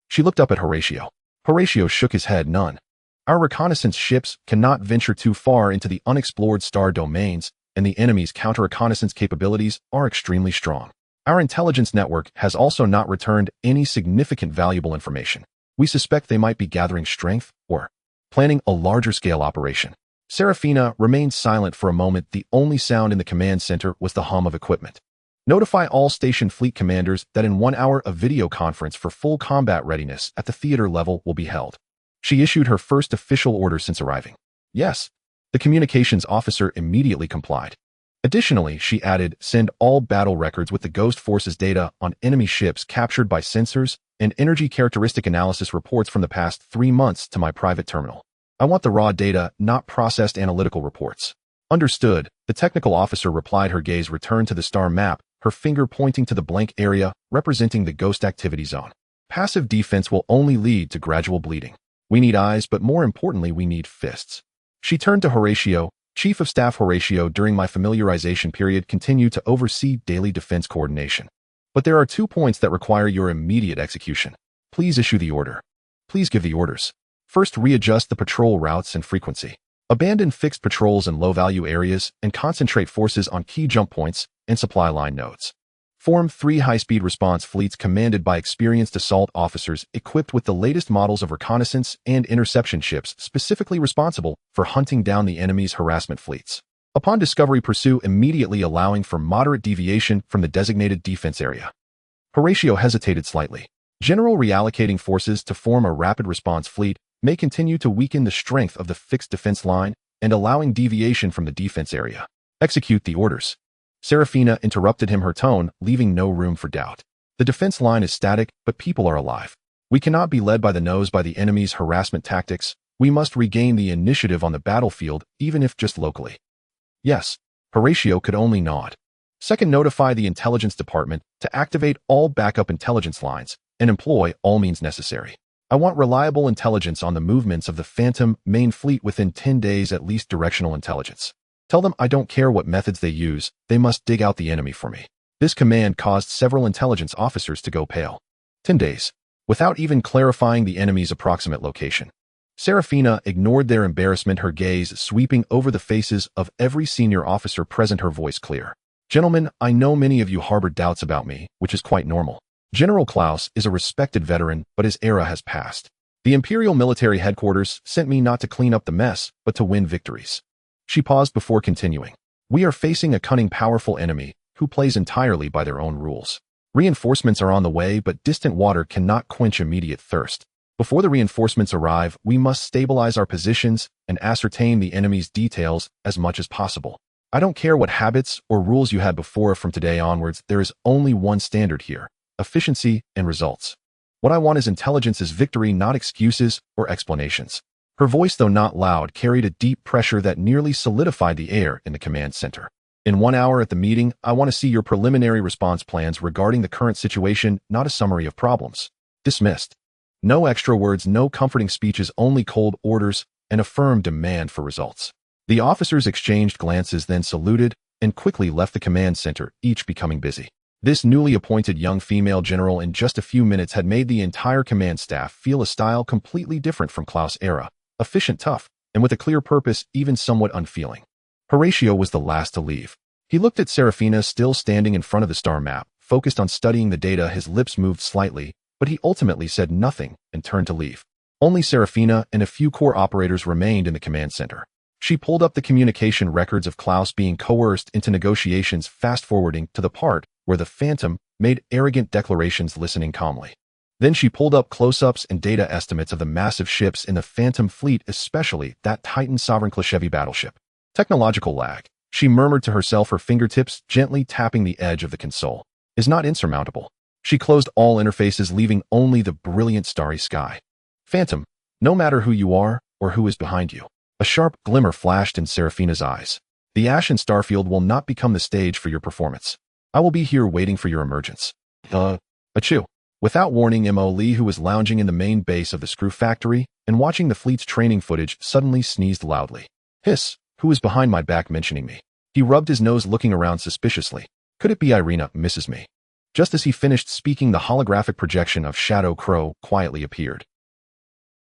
Speaker 1: She looked up at Horatio. Horatio shook his head. None. Our reconnaissance ships cannot venture too far into the unexplored star domains, and the enemy's counter-reconnaissance capabilities are extremely strong. Our intelligence network has also not returned any significant valuable information. We suspect they might be gathering strength or planning a larger-scale operation. Serafina remained silent for a moment. The only sound in the command center was the hum of equipment. Notify all station fleet commanders that in 1 hour a video conference for full combat readiness at the theater level will be held. She issued her first official order since arriving. Yes. The communications officer immediately complied. Additionally, she added, send all battle records with the Ghost Force's data on enemy ships captured by sensors and energy characteristic analysis reports from the past 3 months to my private terminal. I want the raw data, not processed analytical reports. Understood, the technical officer replied. Her gaze returned to the star map, her finger pointing to the blank area representing the Ghost activity zone. Passive defense will only lead to gradual bleeding. We need eyes, but more importantly, we need fists. She turned to Horatio. Chief of Staff Horatio, during my familiarization period, continue to oversee daily defense coordination. But there are 2 points that require your immediate execution. Please issue the order. Please give the orders. First, readjust the patrol routes and frequency. Abandon fixed patrols in low-value areas and concentrate forces on key jump points and supply line nodes. Form 3 high-speed response fleets commanded by experienced assault officers equipped with the latest models of reconnaissance and interception ships specifically responsible for hunting down the enemy's harassment fleets. Upon discovery, pursue immediately, allowing for moderate deviation from the designated defense area. Horatio hesitated slightly. General reallocating forces to form a rapid response fleet may continue to weaken the strength of the fixed defense line and allowing deviation from the defense area. Execute the orders. Serafina interrupted him, her tone leaving no room for doubt. The defense line is static, but people are alive. We cannot be led by the nose by the enemy's harassment tactics. We must regain the initiative on the battlefield, even if just locally. Yes. Horatio could only nod. Second, notify the intelligence department to activate all backup intelligence lines and employ all means necessary. I want reliable intelligence on the movements of the Phantom main fleet within 10 days, at least directional intelligence. Tell them I don't care what methods they use, they must dig out the enemy for me. This command caused several intelligence officers to go pale. 10 days. Without even clarifying the enemy's approximate location. Serafina ignored their embarrassment, her gaze sweeping over the faces of every senior officer present, her voice clear. Gentlemen, I know many of you harbored doubts about me, which is quite normal. General Klaus is a respected veteran, but his era has passed. The Imperial Military Headquarters sent me not to clean up the mess, but to win victories. She paused before continuing. We are facing a cunning, powerful enemy who plays entirely by their own rules. Reinforcements are on the way, but distant water cannot quench immediate thirst. Before the reinforcements arrive, we must stabilize our positions and ascertain the enemy's details as much as possible. I don't care what habits or rules you had before. From today onwards, there is only one standard here: efficiency and results. What I want is intelligence, is victory, not excuses or explanations. Her voice, though not loud, carried a deep pressure that nearly solidified the air in the command center. In 1 hour at the meeting, I want to see your preliminary response plans regarding the current situation, not a summary of problems. Dismissed. No extra words, no comforting speeches, only cold orders and a firm demand for results. The officers exchanged glances, then saluted and quickly left the command center, each becoming busy. This newly appointed young female general in just a few minutes had made the entire command staff feel a style completely different from Klaus' era, efficient, tough, and with a clear purpose, even somewhat unfeeling. Horatio was the last to leave. He looked at Serafina, still standing in front of the star map, focused on studying the data. His lips moved slightly, but he ultimately said nothing and turned to leave. Only Serafina and a few core operators remained in the command center. She pulled up the communication records of Klaus being coerced into negotiations, fast-forwarding to the part where the Phantom made arrogant declarations, listening calmly. Then she pulled up close-ups and data estimates of the massive ships in the Phantom fleet, especially that Titan sovereign Klashevy battleship. Technological lag, she murmured to herself, her fingertips gently tapping the edge of the console, is not insurmountable. She closed all interfaces, leaving only the brilliant starry sky. Phantom, no matter who you are or who is behind you. A sharp glimmer flashed in Serafina's eyes. The Ashen Starfield will not become the stage for your performance. I will be here waiting for your emergence. Achoo. Without warning, M.O. Lee, who was lounging in the main base of the screw factory and watching the fleet's training footage, suddenly sneezed loudly. Hiss, who is behind my back mentioning me? He rubbed his nose, looking around suspiciously. Could it be Irina, Mrs. Me? Just as he finished speaking, the holographic projection of Shadow Crow quietly appeared.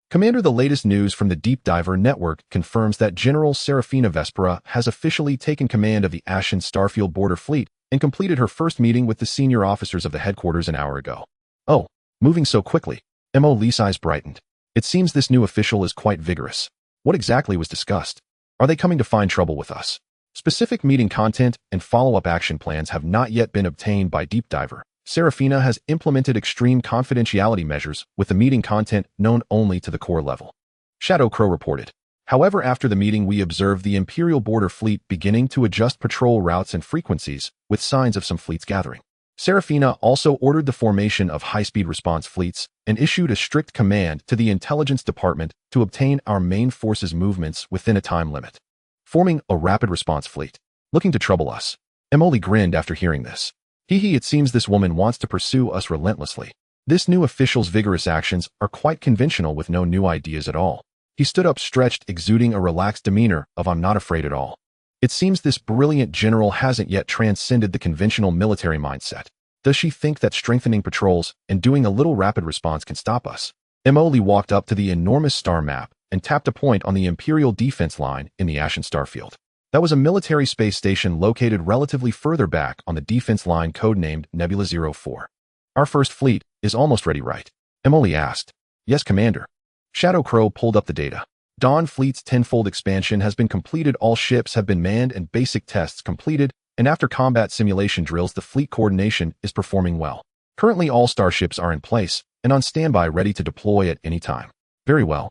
Speaker 1: Commander, the latest news from the Deep Diver Network confirms that General Serafina Vespera has officially taken command of the Ashen Starfield border fleet and completed her first meeting with the senior officers of the headquarters an hour ago. Oh, moving so quickly. M.O. Lee's eyes brightened. It seems this new official is quite vigorous. What exactly was discussed? Are they coming to find trouble with us? Specific meeting content and follow-up action plans have not yet been obtained by Deep Diver. Serafina has implemented extreme confidentiality measures with the meeting content known only to the core level. Shadow Crow reported. However, after the meeting, we observed the Imperial border fleet beginning to adjust patrol routes and frequencies, with signs of some fleets gathering. Serafina also ordered the formation of high-speed response fleets and issued a strict command to the intelligence department to obtain our main forces' movements within a time limit. Forming a rapid response fleet, looking to trouble us. Emily grinned after hearing this. It seems this woman wants to pursue us relentlessly. This new official's vigorous actions are quite conventional, with no new ideas at all. He stood up, stretched, exuding a relaxed demeanor of I'm not afraid at all. It seems this brilliant general hasn't yet transcended the conventional military mindset. Does she think that strengthening patrols and doing a little rapid response can stop us? Emily walked up to the enormous star map and tapped a point on the Imperial defense line in the Ashen Starfield. That was a military space station located relatively further back on the defense line, codenamed Nebula 04. Our first fleet is almost ready, right? Emily asked. Yes, Commander. Shadow Crow pulled up the data. Dawn Fleet's tenfold expansion has been completed, all ships have been manned and basic tests completed, and after combat simulation drills, the fleet coordination is performing well. Currently, all starships are in place and on standby, ready to deploy at any time. Very well.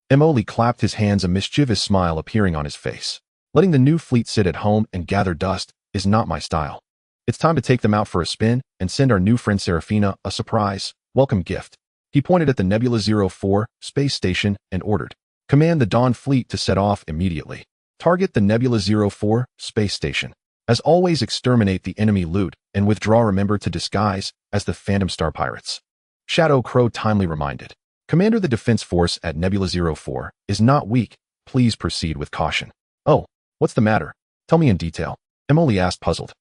Speaker 1: Emily clapped his hands, a mischievous smile appearing on his face. Letting the new fleet sit at home and gather dust is not my style. It's time to take them out for a spin and send our new friend Serafina a surprise, welcome gift. He pointed at the Nebula 04 space station and ordered, command the Dawn Fleet to set off immediately. Target the Nebula 04 space station. As always, exterminate the enemy loot and withdraw. Remember to disguise as the Phantom Star Pirates. Shadow Crow timely reminded. Commander, the defense force at Nebula 04 is not weak. Please proceed with caution. Oh, what's the matter? Tell me in detail. Emily asked, puzzled.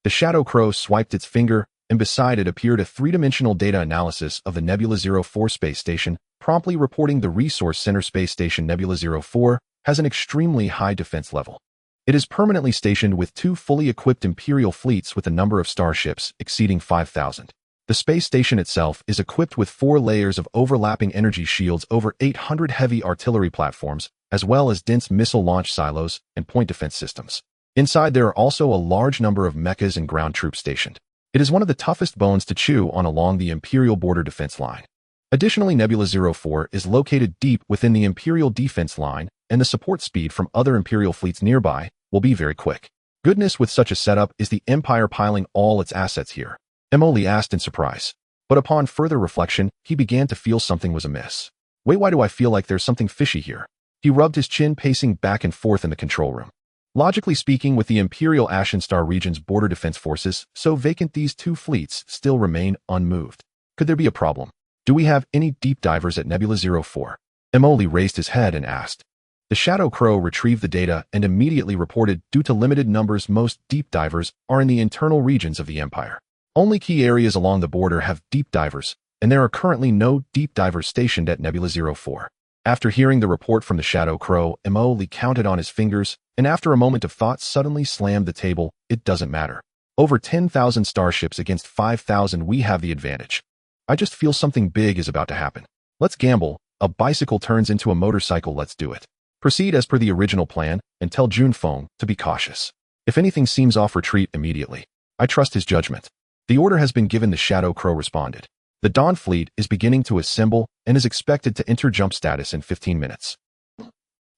Speaker 1: The Shadow Crow swiped its finger, and beside it appeared a three-dimensional data analysis of the Nebula 04 space station, promptly reporting the Resource Center space station Nebula 04 has an extremely high defense level. It is permanently stationed with 2 fully equipped Imperial fleets with a number of starships exceeding 5,000. The space station itself is equipped with 4 layers of overlapping energy shields over 800 heavy artillery platforms, as well as dense missile launch silos and point defense systems. Inside there are also a large number of mechas and ground troops stationed. It is one of the toughest bones to chew on along the Imperial border defense line. Additionally, Nebula 04 is located deep within the Imperial defense line, and the support speed from other Imperial fleets nearby will be very quick. Goodness, with such a setup, is the Empire piling all its assets here? Emily asked in surprise. But upon further reflection, he began to feel something was amiss. Wait, why do I feel like there's something fishy here? He rubbed his chin, pacing back and forth in the control room. Logically speaking, with the Imperial Ashen Star region's border defense forces so vacant, these 2 fleets still remain unmoved. Could there be a problem? Do we have any deep divers at Nebula 04? Emily raised his head and asked. The Shadow Crow retrieved the data and immediately reported, due to limited numbers, most deep divers are in the internal regions of the Empire. Only key areas along the border have deep divers, and there are currently no deep divers stationed at Nebula 04. After hearing the report from the Shadow Crow, Emily counted on his fingers, and after a moment of thought suddenly slammed the table. It doesn't matter. Over 10,000 starships against 5,000, we have the advantage. I just feel something big is about to happen. Let's gamble. A bicycle turns into a motorcycle, let's do it. Proceed as per the original plan, and tell Junfeng to be cautious. If anything seems off, retreat immediately. I trust his judgment. The order has been given, the Shadow Crow responded. The Dawn Fleet is beginning to assemble and is expected to enter jump status in 15 minutes.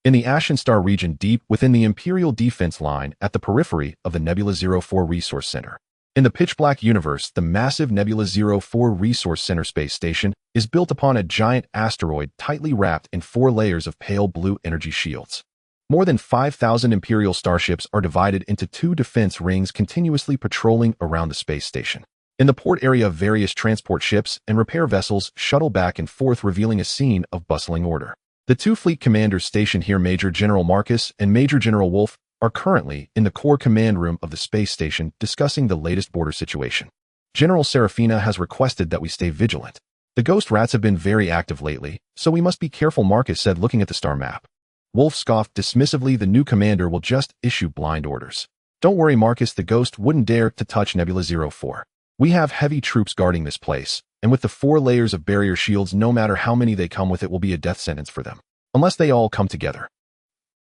Speaker 1: In the Ashen Star region deep within the Imperial defense line at the periphery of the Nebula 04 Resource Center. In the pitch-black universe, the massive Nebula 04 Resource Center space station is built upon a giant asteroid tightly wrapped in 4 layers of pale blue energy shields. More than 5,000 Imperial starships are divided into 2 defense rings continuously patrolling around the space station. In the port area, various transport ships and repair vessels shuttle back and forth, revealing a scene of bustling order. The 2 fleet commanders stationed here, Major General Marcus and Major General Wolf, are currently in the core command room of the space station discussing the latest border situation. General Serafina has requested that we stay vigilant. The ghost rats have been very active lately, so we must be careful, Marcus said, looking at the star map. Wolf scoffed dismissively. The new commander will just issue blind orders. Don't worry, Marcus, the ghost wouldn't dare to touch Nebula 04. We have heavy troops guarding this place, and with the 4 layers of barrier shields, no matter how many they come with, it will be a death sentence for them. Unless they all come together.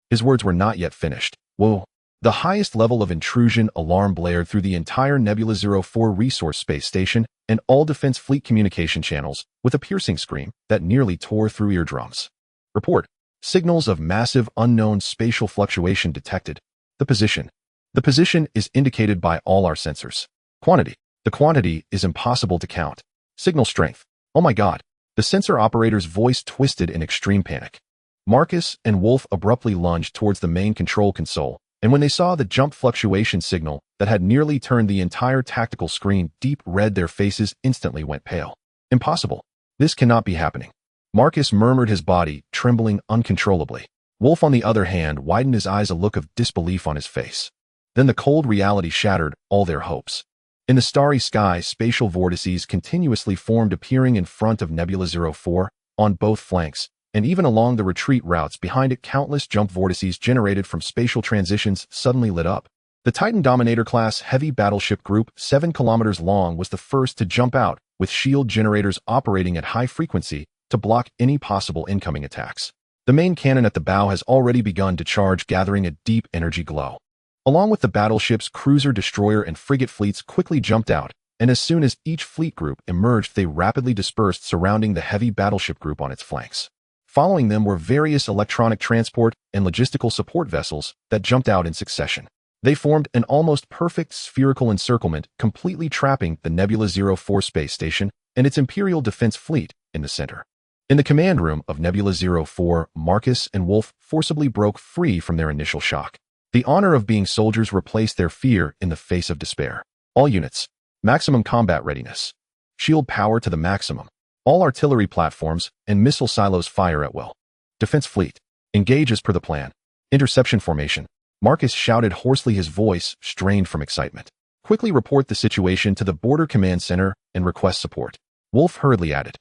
Speaker 1: His words were not yet finished. Whoa. The highest level of intrusion alarm blared through the entire Nebula 04 resource space station and all defense fleet communication channels with a piercing scream that nearly tore through eardrums. Report. Signals of massive unknown spatial fluctuation detected. The position. The position is indicated by all our sensors. Quantity. The quantity is impossible to count. Signal strength. Oh my God. The sensor operator's voice twisted in extreme panic. Marcus and Wolf abruptly lunged towards the main control console, and when they saw the jump fluctuation signal that had nearly turned the entire tactical screen deep red, their faces instantly went pale. Impossible. This cannot be happening. Marcus murmured, his body trembling uncontrollably. Wolf, on the other hand, widened his eyes, a look of disbelief on his face. Then the cold reality shattered all their hopes. In the starry sky, spatial vortices continuously formed, appearing in front of Nebula 04, on both flanks, and even along the retreat routes behind it. Countless jump vortices generated from spatial transitions suddenly lit up. The Titan Dominator-class heavy battleship group, 7 kilometers long, was the first to jump out, with shield generators operating at high frequency to block any possible incoming attacks. The main cannon at the bow has already begun to charge, gathering a deep energy glow. Along with the battleships, cruiser, destroyer, and frigate fleets quickly jumped out, and as soon as each fleet group emerged, they rapidly dispersed, surrounding the heavy battleship group on its flanks. Following them were various electronic transport and logistical support vessels that jumped out in succession. They formed an almost perfect spherical encirclement, completely trapping the Nebula 04 space station and its Imperial defense fleet in the center. In the command room of Nebula 04, Marcus and Wolf forcibly broke free from their initial shock. The honor of being soldiers replaced their fear in the face of despair. All units, maximum combat readiness. Shield power to the maximum. All artillery platforms and missile silos fire at will. Defense fleet, engage as per the plan. Interception formation. Marcus shouted hoarsely, his voice strained from excitement. Quickly report the situation to the Border Command Center and request support. Wolf hurriedly added.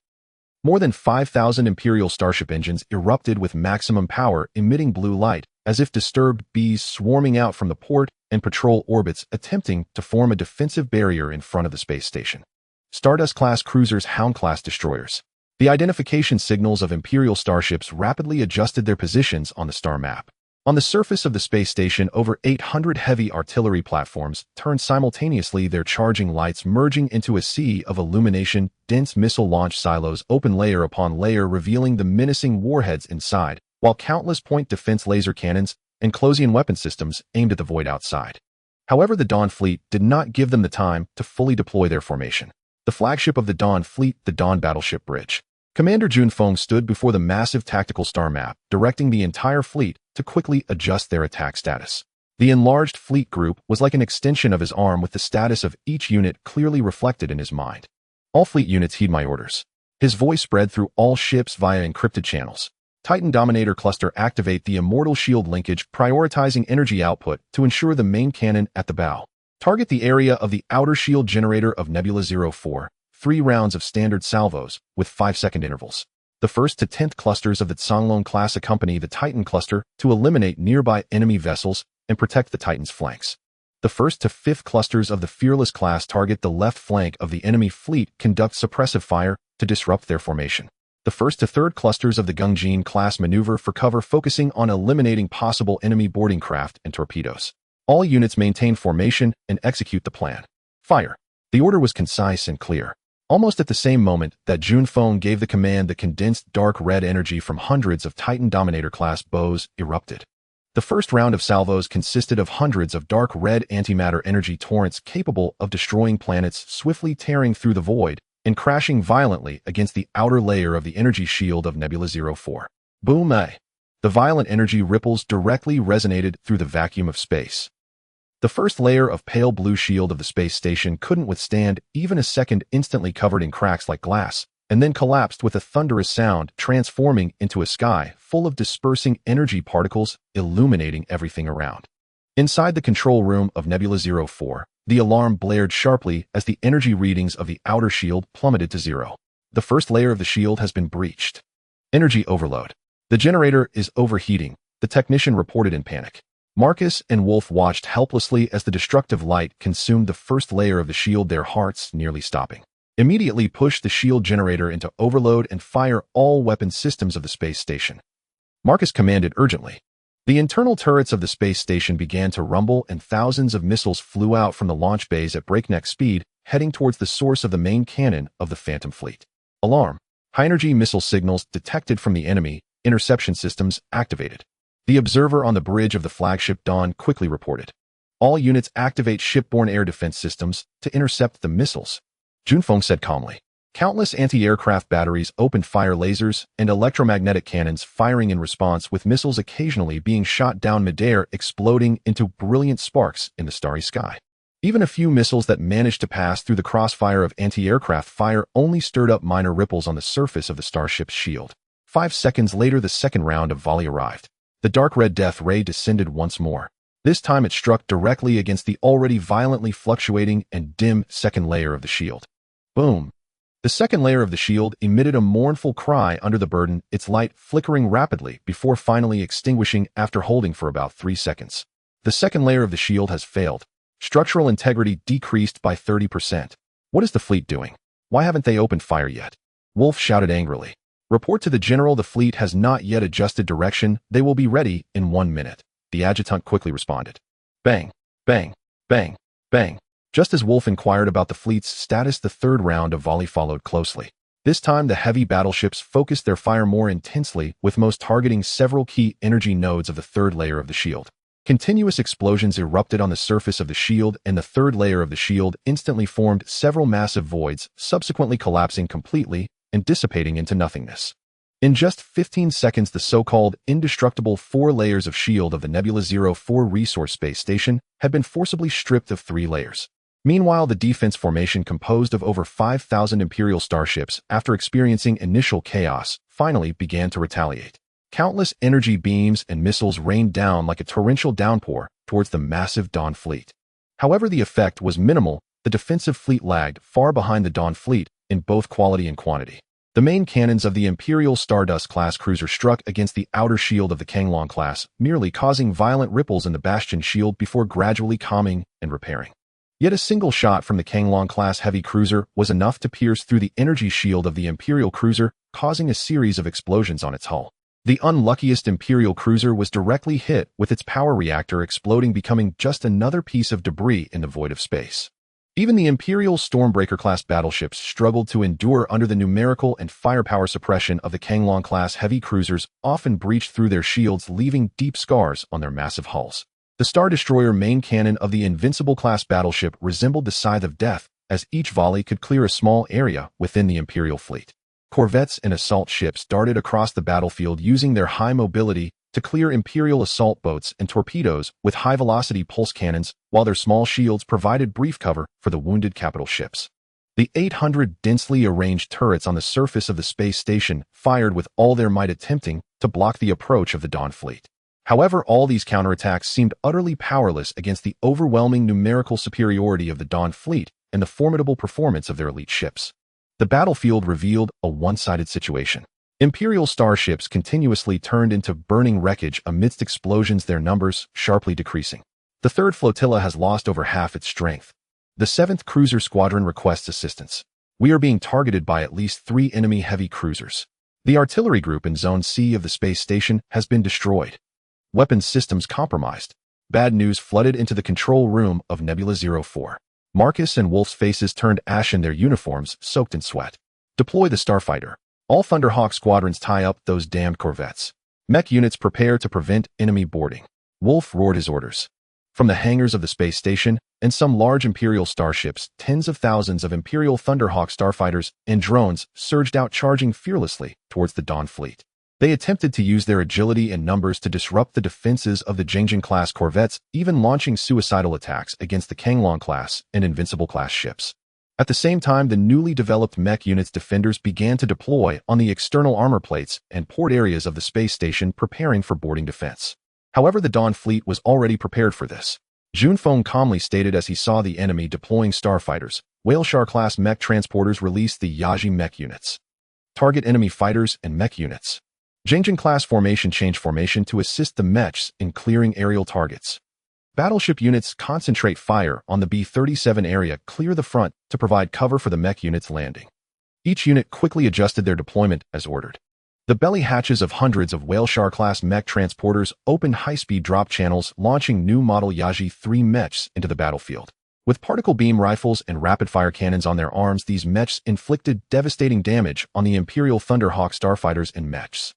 Speaker 1: More than 5,000 Imperial starship engines erupted with maximum power, emitting blue light, as if disturbed bees swarming out from the port and patrol orbits attempting to form a defensive barrier in front of the space station. Stardust-class cruisers, Hound-class destroyers. The identification signals of Imperial starships rapidly adjusted their positions on the star map. On the surface of the space station, over 800 heavy artillery platforms turned simultaneously, their charging lights merging into a sea of illumination. Dense missile launch silos open layer upon layer, revealing the menacing warheads inside, while countless point defense laser cannons and Closian weapon systems aimed at the void outside. However, the Dawn fleet did not give them the time to fully deploy their formation. The flagship of the Dawn fleet, the Dawn battleship bridge. Commander Junfeng stood before the massive tactical star map, directing the entire fleet to quickly adjust their attack status. The enlarged fleet group was like an extension of his arm, with the status of each unit clearly reflected in his mind. All fleet units heed my orders. His voice spread through all ships via encrypted channels. Titan Dominator Cluster, activate the Immortal Shield linkage, prioritizing energy output to ensure the main cannon at the bow. Target the area of the outer shield generator of Nebula 04. 3 rounds of standard salvos, with 5-second intervals. The 1st to 10th clusters of the Tsanglong class accompany the Titan cluster to eliminate nearby enemy vessels and protect the Titan's flanks. The 1st to 5th clusters of the Fearless class target the left flank of the enemy fleet, conduct suppressive fire to disrupt their formation. The 1st to 3rd clusters of the Gungjin class maneuver for cover, focusing on eliminating possible enemy boarding craft and torpedoes. All units maintain formation and execute the plan. Fire. The order was concise and clear. Almost at the same moment that Junfeng gave the command, the condensed dark red energy from hundreds of Titan Dominator-class bows erupted. The first round of salvos consisted of hundreds of dark red antimatter energy torrents capable of destroying planets, swiftly tearing through the void and crashing violently against the outer layer of the energy shield of Nebula 04. Boom! The violent energy ripples directly resonated through the vacuum of space. The first layer of pale blue shield of the space station couldn't withstand even a second, instantly covered in cracks like glass, and then collapsed with a thunderous sound, transforming into a sky full of dispersing energy particles, illuminating everything around. Inside the control room of Nebula 04, the alarm blared sharply as the energy readings of the outer shield plummeted to 0. The first layer of the shield has been breached. Energy overload. The generator is overheating, the technician reported in panic. Marcus and Wolf watched helplessly as the destructive light consumed the first layer of the shield, their hearts nearly stopping. Immediately push the shield generator into overload and fire all weapon systems of the space station. Marcus commanded urgently. The internal turrets of the space station began to rumble, and thousands of missiles flew out from the launch bays at breakneck speed, heading towards the source of the main cannon of the Phantom fleet. Alarm. High-energy missile signals detected from the enemy. Interception systems activated. The observer on the bridge of the flagship Dawn quickly reported. All units activate shipborne air defense systems to intercept the missiles. Junfeng said calmly. Countless anti-aircraft batteries opened fire, lasers and electromagnetic cannons firing in response, with missiles occasionally being shot down midair, exploding into brilliant sparks in the starry sky. Even a few missiles that managed to pass through the crossfire of anti-aircraft fire only stirred up minor ripples on the surface of the starship's shield. 5 seconds later, the second round of volley arrived. The dark red death ray descended once more. This time it struck directly against the already violently fluctuating and dim second layer of the shield. Boom! The second layer of the shield emitted a mournful cry under the burden, its light flickering rapidly before finally extinguishing after holding for about 3 seconds. The second layer of the shield has failed. Structural integrity decreased by 30%. What is the fleet doing? Why haven't they opened fire yet? Wolf shouted angrily. Report to the general, the fleet has not yet adjusted direction. They will be ready in 1 minute. The adjutant quickly responded. Bang, bang, bang, bang. Just as Wolf inquired about the fleet's status, the third round of volley followed closely. This time the heavy battleships focused their fire more intensely, with most targeting several key energy nodes of the third layer of the shield. Continuous explosions erupted on the surface of the shield, and the third layer of the shield instantly formed several massive voids, subsequently collapsing completely and dissipating into nothingness. In just 15 seconds, the so-called indestructible 4 layers of shield of the Nebula 04 resource space station had been forcibly stripped of 3 layers. Meanwhile, the defense formation, composed of over 5,000 Imperial starships, after experiencing initial chaos, finally began to retaliate. Countless energy beams and missiles rained down like a torrential downpour towards the massive Dawn fleet. However, the effect was minimal. The defensive fleet lagged far behind the Dawn fleet in both quality and quantity. The main cannons of the Imperial Stardust-class cruiser struck against the outer shield of the Kanglong class, merely causing violent ripples in the Bastion shield before gradually calming and repairing. Yet a single shot from the Kanglong-class heavy cruiser was enough to pierce through the energy shield of the Imperial cruiser, causing a series of explosions on its hull. The unluckiest Imperial cruiser was directly hit, with its power reactor exploding, becoming just another piece of debris in the void of space. Even the Imperial Stormbreaker-class battleships struggled to endure under the numerical and firepower suppression of the Kanglong-class heavy cruisers, often breached through their shields, leaving deep scars on their massive hulls. The Star Destroyer main cannon of the Invincible-class battleship resembled the Scythe of Death, as each volley could clear a small area within the Imperial fleet. Corvettes and assault ships darted across the battlefield using their high mobility to clear Imperial assault boats and torpedoes with high-velocity pulse cannons, while their small shields provided brief cover for the wounded capital ships. The 800 densely arranged turrets on the surface of the space station fired with all their might, attempting to block the approach of the Dawn fleet. However, all these counterattacks seemed utterly powerless against the overwhelming numerical superiority of the Dawn fleet and the formidable performance of their elite ships. The battlefield revealed a one-sided situation. Imperial starships continuously turned into burning wreckage amidst explosions, their numbers sharply decreasing. The 3rd Flotilla has lost over half its strength. The 7th Cruiser Squadron requests assistance. We are being targeted by at least 3 enemy heavy cruisers. The artillery group in Zone C of the space station has been destroyed. Weapons systems compromised. Bad news flooded into the control room of Nebula 04. Marcus and Wolf's faces turned ashen, their uniforms soaked in sweat. Deploy the Starfighter. All Thunderhawk squadrons tie up those damned corvettes. Mech units prepare to prevent enemy boarding. Wolf roared his orders. From the hangars of the space station and some large Imperial starships, tens of thousands of Imperial Thunderhawk starfighters and drones surged out, charging fearlessly towards the Dawn fleet. They attempted to use their agility and numbers to disrupt the defenses of the Jingjing-class corvettes, even launching suicidal attacks against the Kanglong-class and Invincible-class ships. At the same time, the newly developed mech unit's defenders began to deploy on the external armor plates and port areas of the space station, preparing for boarding defense. However, the Dawn fleet was already prepared for this. Junfeng calmly stated as he saw the enemy deploying starfighters. Whaleshar-class mech transporters released the Yaji mech units. Target enemy fighters and mech units. Jingjing-class formation change formation to assist the mechs in clearing aerial targets. Battleship units concentrate fire on the B-37 area, clear the front to provide cover for the mech units landing. Each unit quickly adjusted their deployment as ordered. The belly hatches of hundreds of Whaleshar-class mech transporters opened high-speed drop channels, launching new model Yaji 3 mechs into the battlefield. With particle beam rifles and rapid-fire cannons on their arms, these mechs inflicted devastating damage on the Imperial Thunderhawk starfighters and mechs.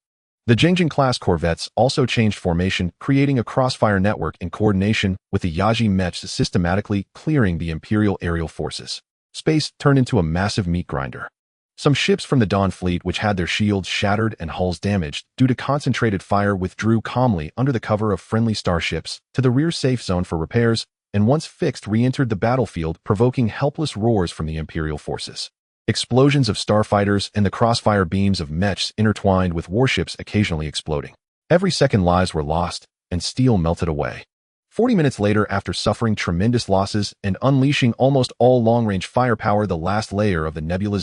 Speaker 1: The Jingjing-class corvettes also changed formation, creating a crossfire network in coordination with the Yaji mechs, systematically clearing the Imperial aerial forces. Space turned into a massive meat grinder. Some ships from the Dawn fleet, which had their shields shattered and hulls damaged due to concentrated fire, withdrew calmly under the cover of friendly starships to the rear safe zone for repairs, and once fixed, re-entered the battlefield, provoking helpless roars from the Imperial forces. Explosions of starfighters and the crossfire beams of mechs intertwined, with warships occasionally exploding. Every second lives were lost, and steel melted away. 40 minutes later, after suffering tremendous losses and unleashing almost all long-range firepower, the last layer of the Nebula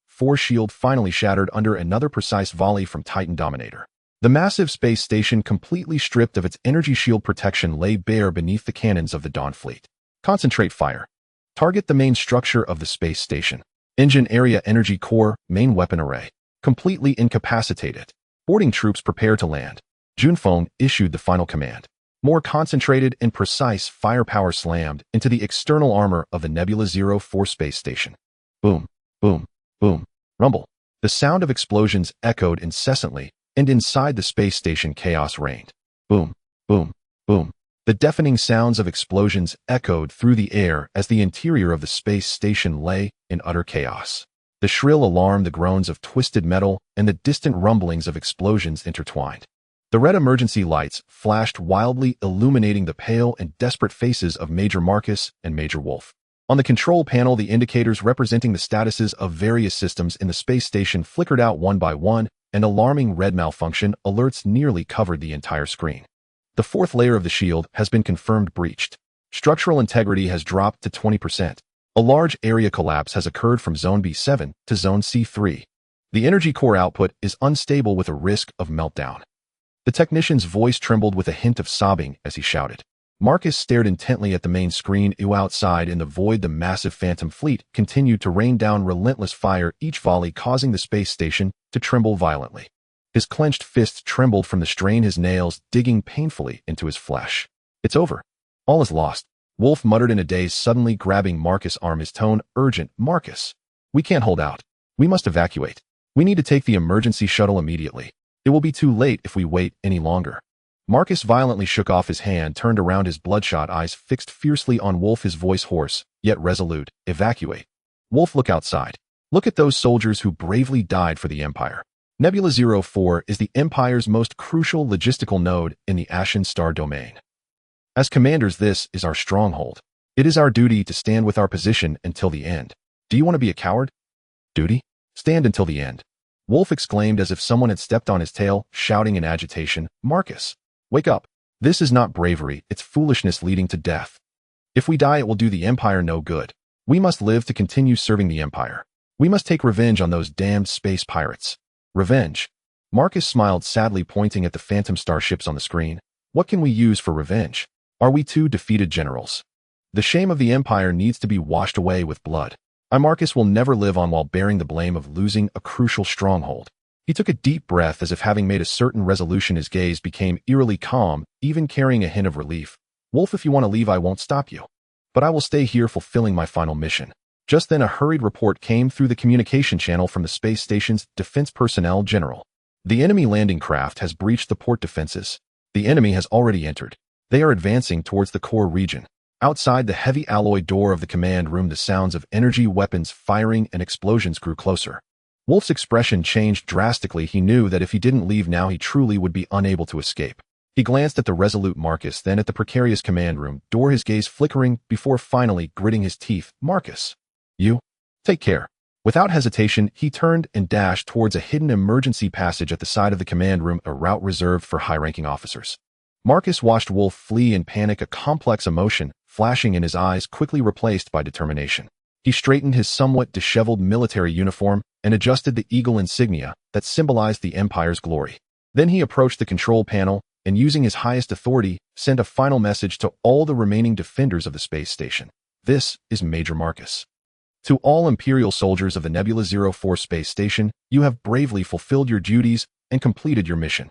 Speaker 1: 04 shield finally shattered under another precise volley from Titan Dominator. The massive space station, completely stripped of its energy shield protection, lay bare beneath the cannons of the Dawn fleet. Concentrate fire. Target the main structure of the space station. Engine area, energy core, main weapon array. Completely incapacitated. Boarding troops prepare to land. Junfeng issued the final command. More concentrated and precise firepower slammed into the external armor of the Nebula 04 space station. Boom, boom, boom, rumble. The sound of explosions echoed incessantly, and inside the space station chaos reigned. Boom, boom, boom. The deafening sounds of explosions echoed through the air as the interior of the space station lay in utter chaos. The shrill alarm, the groans of twisted metal, and the distant rumblings of explosions intertwined. The red emergency lights flashed wildly, illuminating the pale and desperate faces of Major Marcus and Major Wolf. On the control panel, the indicators representing the statuses of various systems in the space station flickered out one by one, and alarming red malfunction alerts nearly covered the entire screen. The 4th layer of the shield has been confirmed breached. Structural integrity has dropped to 20%. A large area collapse has occurred from Zone B7 to Zone C3. The energy core output is unstable with a risk of meltdown. The technician's voice trembled with a hint of sobbing as he shouted. Marcus stared intently at the main screen. Outside in the void, the massive Phantom fleet continued to rain down relentless fire, each volley causing the space station to tremble violently. His clenched fists trembled from the strain, his nails digging painfully into his flesh. It's over. All is lost, Wolf muttered in a daze, suddenly grabbing Marcus' arm, his tone urgent. Marcus, we can't hold out. We must evacuate. We need to take the emergency shuttle immediately. It will be too late if we wait any longer. Marcus violently shook off his hand, turned around, his bloodshot eyes fixed fiercely on Wolf, his voice hoarse, yet resolute. Evacuate. Wolf, look outside. Look at those soldiers who bravely died for the Empire. Nebula 04 is the Empire's most crucial logistical node in the Ashen Star domain. As commanders, this is our stronghold. It is our duty to stand with our position until the end. Do you want to be a coward? Duty? Stand until the end. Wolf exclaimed as if someone had stepped on his tail, shouting in agitation. Marcus, wake up. This is not bravery, it's foolishness leading to death. If we die, it will do the Empire no good. We must live to continue serving the Empire. We must take revenge on those damned space pirates. Revenge. Marcus smiled sadly, pointing at the Phantom starships on the screen. What can we use for revenge? Are we two defeated generals? The shame of the Empire needs to be washed away with blood. Marcus will never live on while bearing the blame of losing a crucial stronghold. He took a deep breath as if having made a certain resolution. His gaze became eerily calm, even carrying a hint of relief. Wolf, if you want to leave, I won't stop you. But I will stay here fulfilling my final mission. Just then a hurried report came through the communication channel from the space station's defense personnel. General, the enemy landing craft has breached the port defenses. The enemy has already entered. They are advancing towards the core region. Outside the heavy alloy door of the command room, the sounds of energy weapons firing and explosions grew closer. Wolf's expression changed drastically. He knew that if he didn't leave now, he truly would be unable to escape. He glanced at the resolute Marcus, then at the precarious command room door, his gaze flickering before finally gritting his teeth. Marcus, you? Take care. Without hesitation, he turned and dashed towards a hidden emergency passage at the side of the command room, a route reserved for high-ranking officers. Marcus watched Wolf flee in panic, a complex emotion flashing in his eyes, quickly replaced by determination. He straightened his somewhat disheveled military uniform and adjusted the eagle insignia that symbolized the Empire's glory. Then he approached the control panel and, using his highest authority, sent a final message to all the remaining defenders of the space station. This is Major Marcus. To all Imperial soldiers of the Nebula 04 space station, you have bravely fulfilled your duties and completed your mission.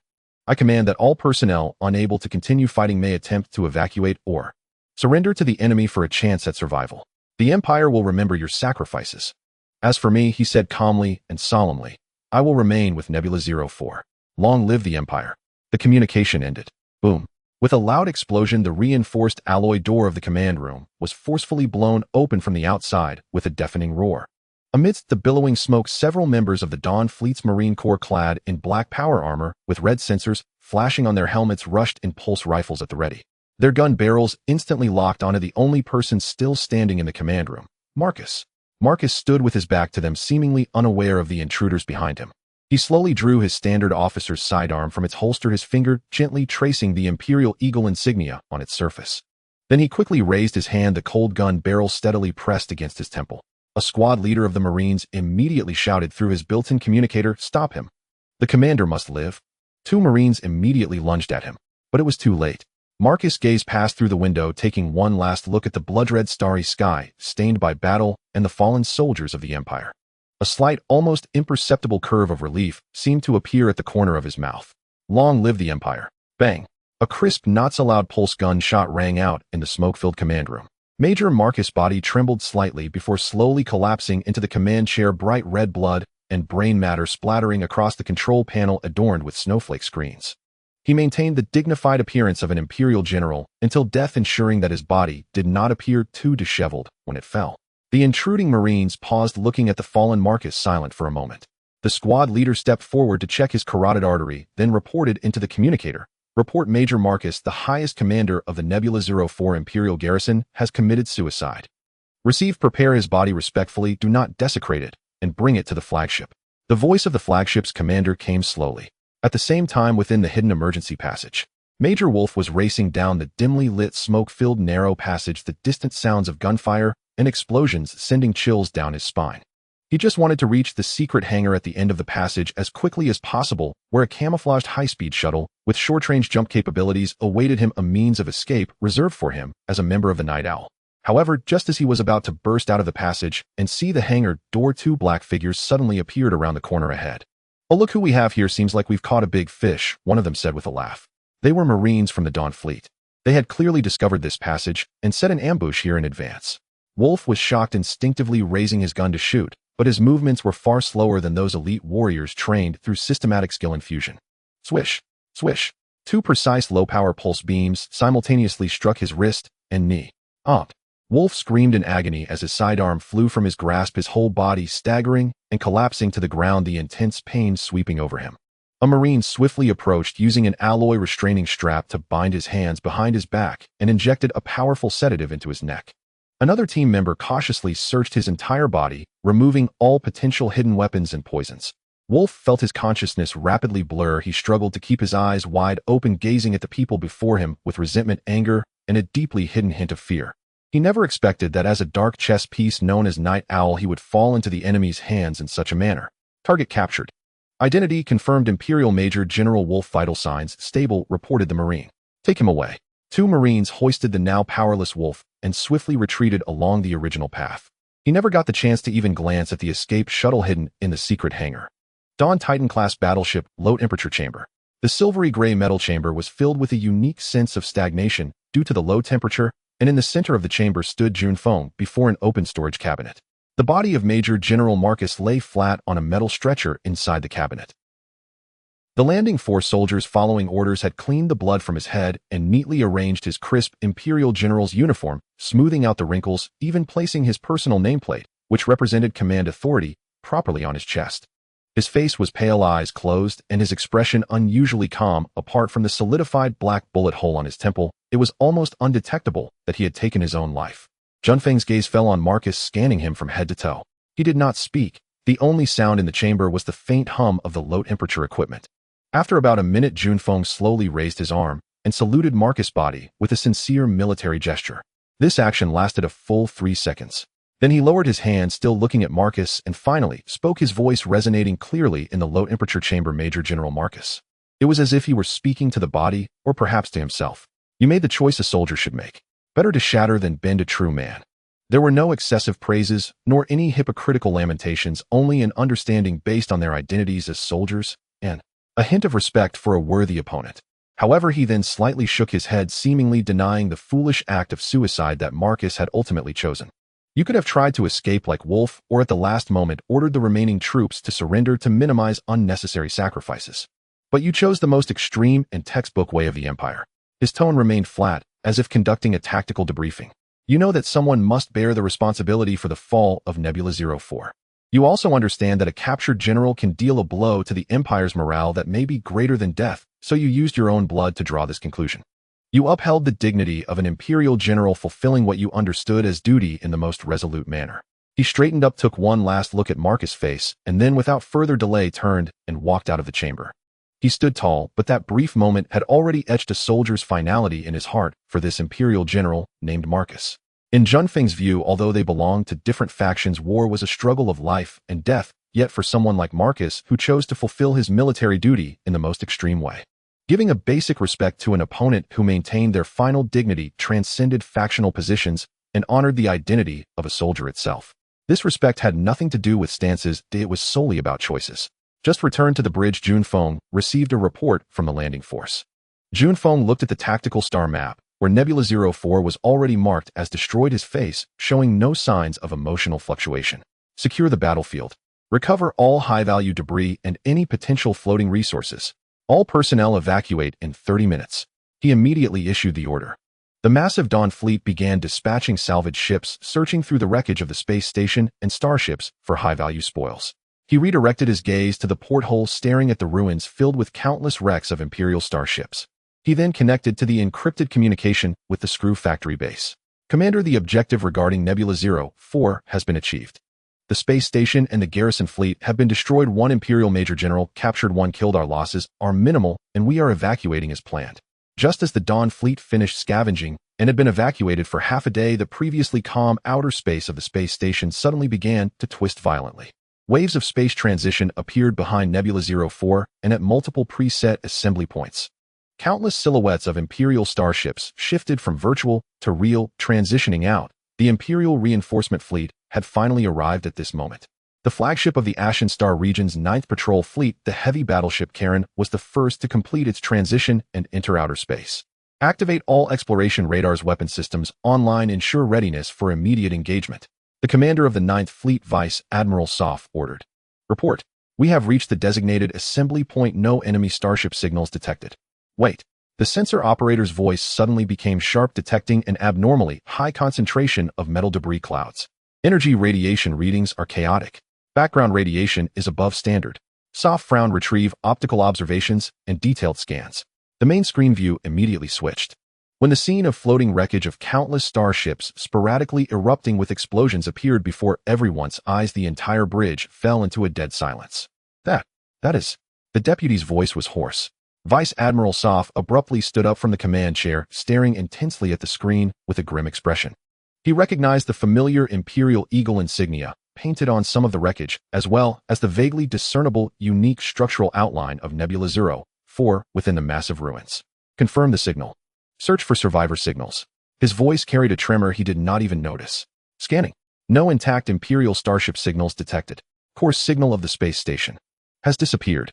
Speaker 1: I command that all personnel unable to continue fighting may attempt to evacuate or surrender to the enemy for a chance at survival. The Empire will remember your sacrifices. As for me, he said calmly and solemnly, I will remain with Nebula 04. Long live the Empire. The communication ended. Boom. With a loud explosion, the reinforced alloy door of the command room was forcefully blown open from the outside with a deafening roar. Amidst the billowing smoke, several members of the Dawn Fleet's Marine Corps, clad in black power armor with red sensors flashing on their helmets, rushed in, pulse rifles at the ready. Their gun barrels instantly locked onto the only person still standing in the command room, Marcus. Marcus stood with his back to them, seemingly unaware of the intruders behind him. He slowly drew his standard officer's sidearm from its holster, his finger gently tracing the Imperial Eagle insignia on its surface. Then he quickly raised his hand, the cold gun barrel steadily pressed against his temple. A squad leader of the Marines immediately shouted through his built-in communicator, "Stop him. The commander must live." 2 Marines immediately lunged at him, but it was too late. Marcus gazed past through the window, taking one last look at the blood-red starry sky, stained by battle and the fallen soldiers of the Empire. A slight, almost imperceptible curve of relief seemed to appear at the corner of his mouth. Long live the Empire. Bang. A crisp, not-so-loud pulse gun shot rang out in the smoke-filled command room. Major Marcus' body trembled slightly before slowly collapsing into the command chair, bright red blood and brain matter splattering across the control panel adorned with snowflake screens. He maintained the dignified appearance of an Imperial general until death, ensuring that his body did not appear too disheveled when it fell. The intruding Marines paused, looking at the fallen Marcus, silent for a moment. The squad leader stepped forward to check his carotid artery, then reported into the communicator. Report, Major Marcus, the highest commander of the Nebula 04 Imperial garrison, has committed suicide. Receive. Prepare his body respectfully, do not desecrate it, and bring it to the flagship. The voice of the flagship's commander came slowly. At the same time, within the hidden emergency passage, Major Wolf was racing down the dimly lit, smoke-filled narrow passage, the distant sounds of gunfire and explosions sending chills down his spine. He just wanted to reach the secret hangar at the end of the passage as quickly as possible, where a camouflaged high-speed shuttle with short-range jump capabilities awaited him, a means of escape reserved for him as a member of the Night Owl. However, just as he was about to burst out of the passage and see the hangar door, two black figures suddenly appeared around the corner ahead. "Oh, look who we have here. Seems like we've caught a big fish," one of them said with a laugh. They were Marines from the Dawn Fleet. They had clearly discovered this passage and set an ambush here in advance. Wolf was shocked, instinctively raising his gun to shoot, but his movements were far slower than those elite warriors trained through systematic skill infusion. Swish, swish. Two precise low-power pulse beams simultaneously struck his wrist and knee. Opt. Wolf screamed in agony as his sidearm flew from his grasp, his whole body staggering and collapsing to the ground, the intense pain sweeping over him. A Marine swiftly approached, using an alloy restraining strap to bind his hands behind his back, and injected a powerful sedative into his neck. Another team member cautiously searched his entire body, removing all potential hidden weapons and poisons. Wolf felt his consciousness rapidly blur. He struggled to keep his eyes wide open, gazing at the people before him with resentment, anger, and a deeply hidden hint of fear. He never expected that as a dark chess piece known as Night Owl, he would fall into the enemy's hands in such a manner. Target captured. Identity confirmed. Imperial Major General Wolf. Vital signs stable, reported the Marine. Take him away. Two Marines hoisted the now powerless Wolf and swiftly retreated along the original path. He never got the chance to even glance at the escape shuttle hidden in the secret hangar. Dawn Titan-class battleship, low-temperature chamber. The silvery gray metal chamber was filled with a unique sense of stagnation due to the low temperature, and in the center of the chamber stood Junfeng before an open storage cabinet. The body of Major General Marcus lay flat on a metal stretcher inside the cabinet. The landing force soldiers following orders had cleaned the blood from his head and neatly arranged his crisp Imperial General's uniform, smoothing out the wrinkles, even placing his personal nameplate, which represented command authority, properly on his chest. His face was pale, eyes closed, and his expression unusually calm. Apart from the solidified black bullet hole on his temple, it was almost undetectable that he had taken his own life. Junfeng's gaze fell on Marcus, scanning him from head to toe. He did not speak. The only sound in the chamber was the faint hum of the low-temperature equipment. After about a minute, Junfeng slowly raised his arm and saluted Marcus' body with a sincere military gesture. This action lasted a full 3 seconds. Then he lowered his hand, still looking at Marcus, and finally spoke, his voice resonating clearly in the low-temperature chamber. Major General Marcus. It was as if he were speaking to the body, or perhaps to himself. You made the choice a soldier should make. Better to shatter than bend, a true man. There were no excessive praises, nor any hypocritical lamentations, only an understanding based on their identities as soldiers, and a hint of respect for a worthy opponent. However, he then slightly shook his head, seemingly denying the foolish act of suicide that Marcus had ultimately chosen. You could have tried to escape like Wolf, or at the last moment ordered the remaining troops to surrender to minimize unnecessary sacrifices. But you chose the most extreme and textbook way of the Empire. His tone remained flat, as if conducting a tactical debriefing. You know that someone must bear the responsibility for the fall of Nebula 04. You also understand that a captured general can deal a blow to the Empire's morale that may be greater than death, so you used your own blood to draw this conclusion. You upheld the dignity of an Imperial general, fulfilling what you understood as duty in the most resolute manner. He straightened up, took one last look at Marcus' face, and then without further delay turned and walked out of the chamber. He stood tall, but that brief moment had already etched a soldier's finality in his heart for this Imperial general named Marcus. In Junfeng's view, although they belonged to different factions, war was a struggle of life and death, yet for someone like Marcus, who chose to fulfill his military duty in the most extreme way. Giving a basic respect to an opponent who maintained their final dignity transcended factional positions and honored the identity of a soldier itself. This respect had nothing to do with stances, it was solely about choices. Just returned to the bridge, Junfeng received a report from the landing force. Junfeng looked at the tactical star map, where Nebula 04 was already marked as destroyed, his face showing no signs of emotional fluctuation. Secure the battlefield. Recover all high-value debris and any potential floating resources. All personnel evacuate in 30 minutes. He immediately issued the order. The massive Dawn fleet began dispatching salvage ships, searching through the wreckage of the space station and starships for high-value spoils. He redirected his gaze to the porthole, staring at the ruins filled with countless wrecks of Imperial starships. He then connected to the encrypted communication with the Screw factory base. Commander, the objective regarding Nebula 04 has been achieved. The space station and the garrison fleet have been destroyed. One Imperial Major General captured, one killed. Our losses are minimal, and we are evacuating as planned. Just as the Dawn fleet finished scavenging and had been evacuated for half a day, the previously calm outer space of the space station suddenly began to twist violently. Waves of space transition appeared behind Nebula 04 and at multiple preset assembly points. Countless silhouettes of Imperial starships shifted from virtual to real, transitioning out. The Imperial reinforcement fleet had finally arrived at this moment. The flagship of the Ashen Star region's 9th Patrol Fleet, the heavy battleship Karen, was the first to complete its transition and enter outer space. Activate all exploration radar's weapon systems online, ensure readiness for immediate engagement. The commander of the 9th Fleet, Vice Admiral Sof, ordered. Report. We have reached the designated assembly point. No enemy starship signals detected. Wait. The sensor operator's voice suddenly became sharp, detecting an abnormally high concentration of metal debris clouds. Energy radiation readings are chaotic. Background radiation is above standard. Soft frown. Retrieve optical observations and detailed scans. The main screen view immediately switched. When the scene of floating wreckage of countless starships sporadically erupting with explosions appeared before everyone's eyes, the entire bridge fell into a dead silence. That is. The deputy's voice was hoarse. Vice Admiral Sof abruptly stood up from the command chair, staring intensely at the screen with a grim expression. He recognized the familiar Imperial Eagle insignia painted on some of the wreckage, as well as the vaguely discernible, unique structural outline of Nebula 04 within the massive ruins. Confirm the signal. Search for survivor signals. His voice carried a tremor he did not even notice. Scanning. No intact Imperial starship signals detected. Core signal of the space station has disappeared.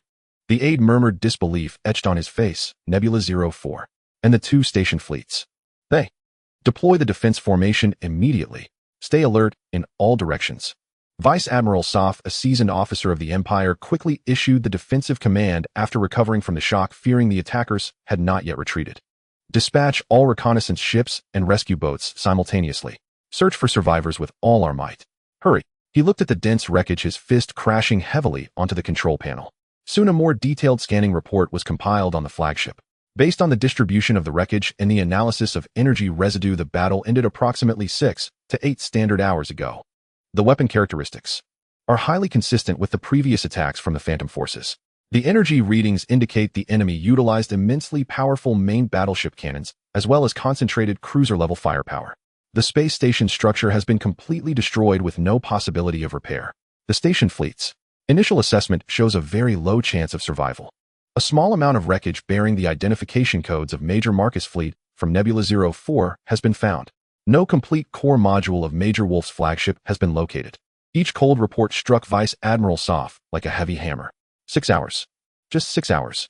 Speaker 1: The aide murmured, disbelief etched on his face. Nebula 04 and the 2 station fleets. They deploy the defense formation immediately. Stay alert in all directions. Vice Admiral Sof, a seasoned officer of the Empire, quickly issued the defensive command after recovering from the shock, fearing the attackers had not yet retreated. Dispatch all reconnaissance ships and rescue boats simultaneously. Search for survivors with all our might. Hurry. He looked at the dense wreckage, his fist crashing heavily onto the control panel. Soon a more detailed scanning report was compiled on the flagship. Based on the distribution of the wreckage and the analysis of energy residue, the battle ended approximately 6 to 8 standard hours ago. The weapon characteristics are highly consistent with the previous attacks from the Phantom forces. The energy readings indicate the enemy utilized immensely powerful main battleship cannons, as well as concentrated cruiser-level firepower. The space station structure has been completely destroyed with no possibility of repair. The station fleets. Initial assessment shows a very low chance of survival. A small amount of wreckage bearing the identification codes of Major Marcus fleet from Nebula 04 has been found. No complete core module of Major Wolf's flagship has been located. Each cold report struck Vice Admiral Sof like a heavy hammer. 6 hours. Just 6 hours.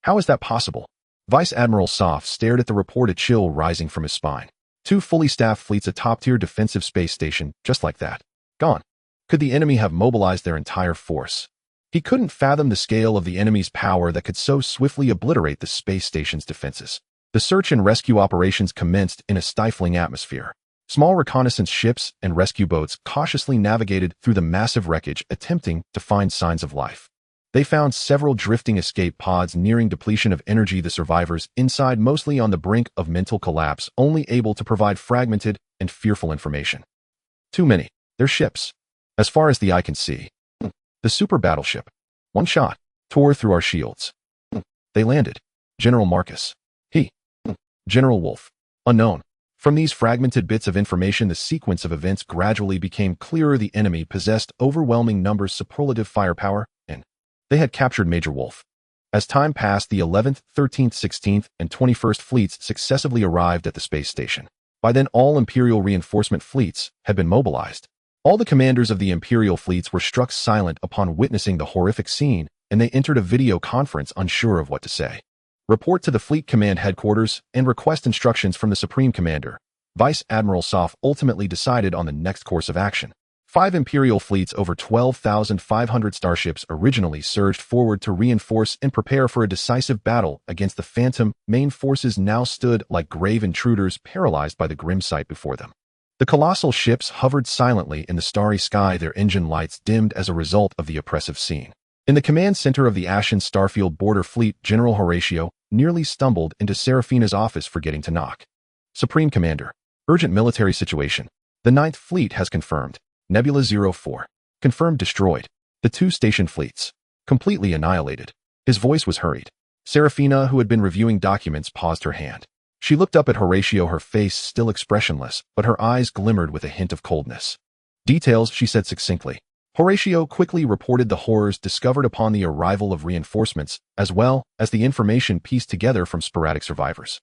Speaker 1: How is that possible? Vice Admiral Sof stared at the report, a chill rising from his spine. 2 fully staffed fleets, a top-tier defensive space station, just like that. Gone. Could the enemy have mobilized their entire force? He couldn't fathom the scale of the enemy's power that could so swiftly obliterate the space station's defenses. The search and rescue operations commenced in a stifling atmosphere. Small reconnaissance ships and rescue boats cautiously navigated through the massive wreckage, attempting to find signs of life. They found several drifting escape pods nearing depletion of energy, the survivors inside mostly on the brink of mental collapse, only able to provide fragmented and fearful information. Too many. They're ships. As far as the eye can see. The super battleship. One shot. Tore through our shields. They landed. General Marcus. He. General Wolf. Unknown. From these fragmented bits of information, the sequence of events gradually became clearer. The enemy possessed overwhelming numbers, superlative firepower, and they had captured Major Wolf. As time passed, the 11th, 13th, 16th, and 21st fleets successively arrived at the space station. By then, all Imperial reinforcement fleets had been mobilized. All the commanders of the Imperial fleets were struck silent upon witnessing the horrific scene, and they entered a video conference, unsure of what to say. Report to the Fleet Command Headquarters and request instructions from the Supreme Commander. Vice Admiral Sof ultimately decided on the next course of action. 5 Imperial fleets, over 12,500 starships, originally surged forward to reinforce and prepare for a decisive battle against the Phantom. Main forces now stood like grave intruders, paralyzed by the grim sight before them. The colossal ships hovered silently in the starry sky, their engine lights dimmed as a result of the oppressive scene. In the command center of the Ashen Starfield Border Fleet, General Horatio nearly stumbled into Seraphina's office, forgetting to knock. Supreme Commander. Urgent military situation. The 9th Fleet has confirmed. Nebula 04. Confirmed destroyed. The 2 station fleets. Completely annihilated. His voice was hurried. Serafina, who had been reviewing documents, paused her hand. She looked up at Horatio, her face still expressionless, but her eyes glimmered with a hint of coldness. Details, she said succinctly. Horatio quickly reported the horrors discovered upon the arrival of reinforcements, as well as the information pieced together from sporadic survivors.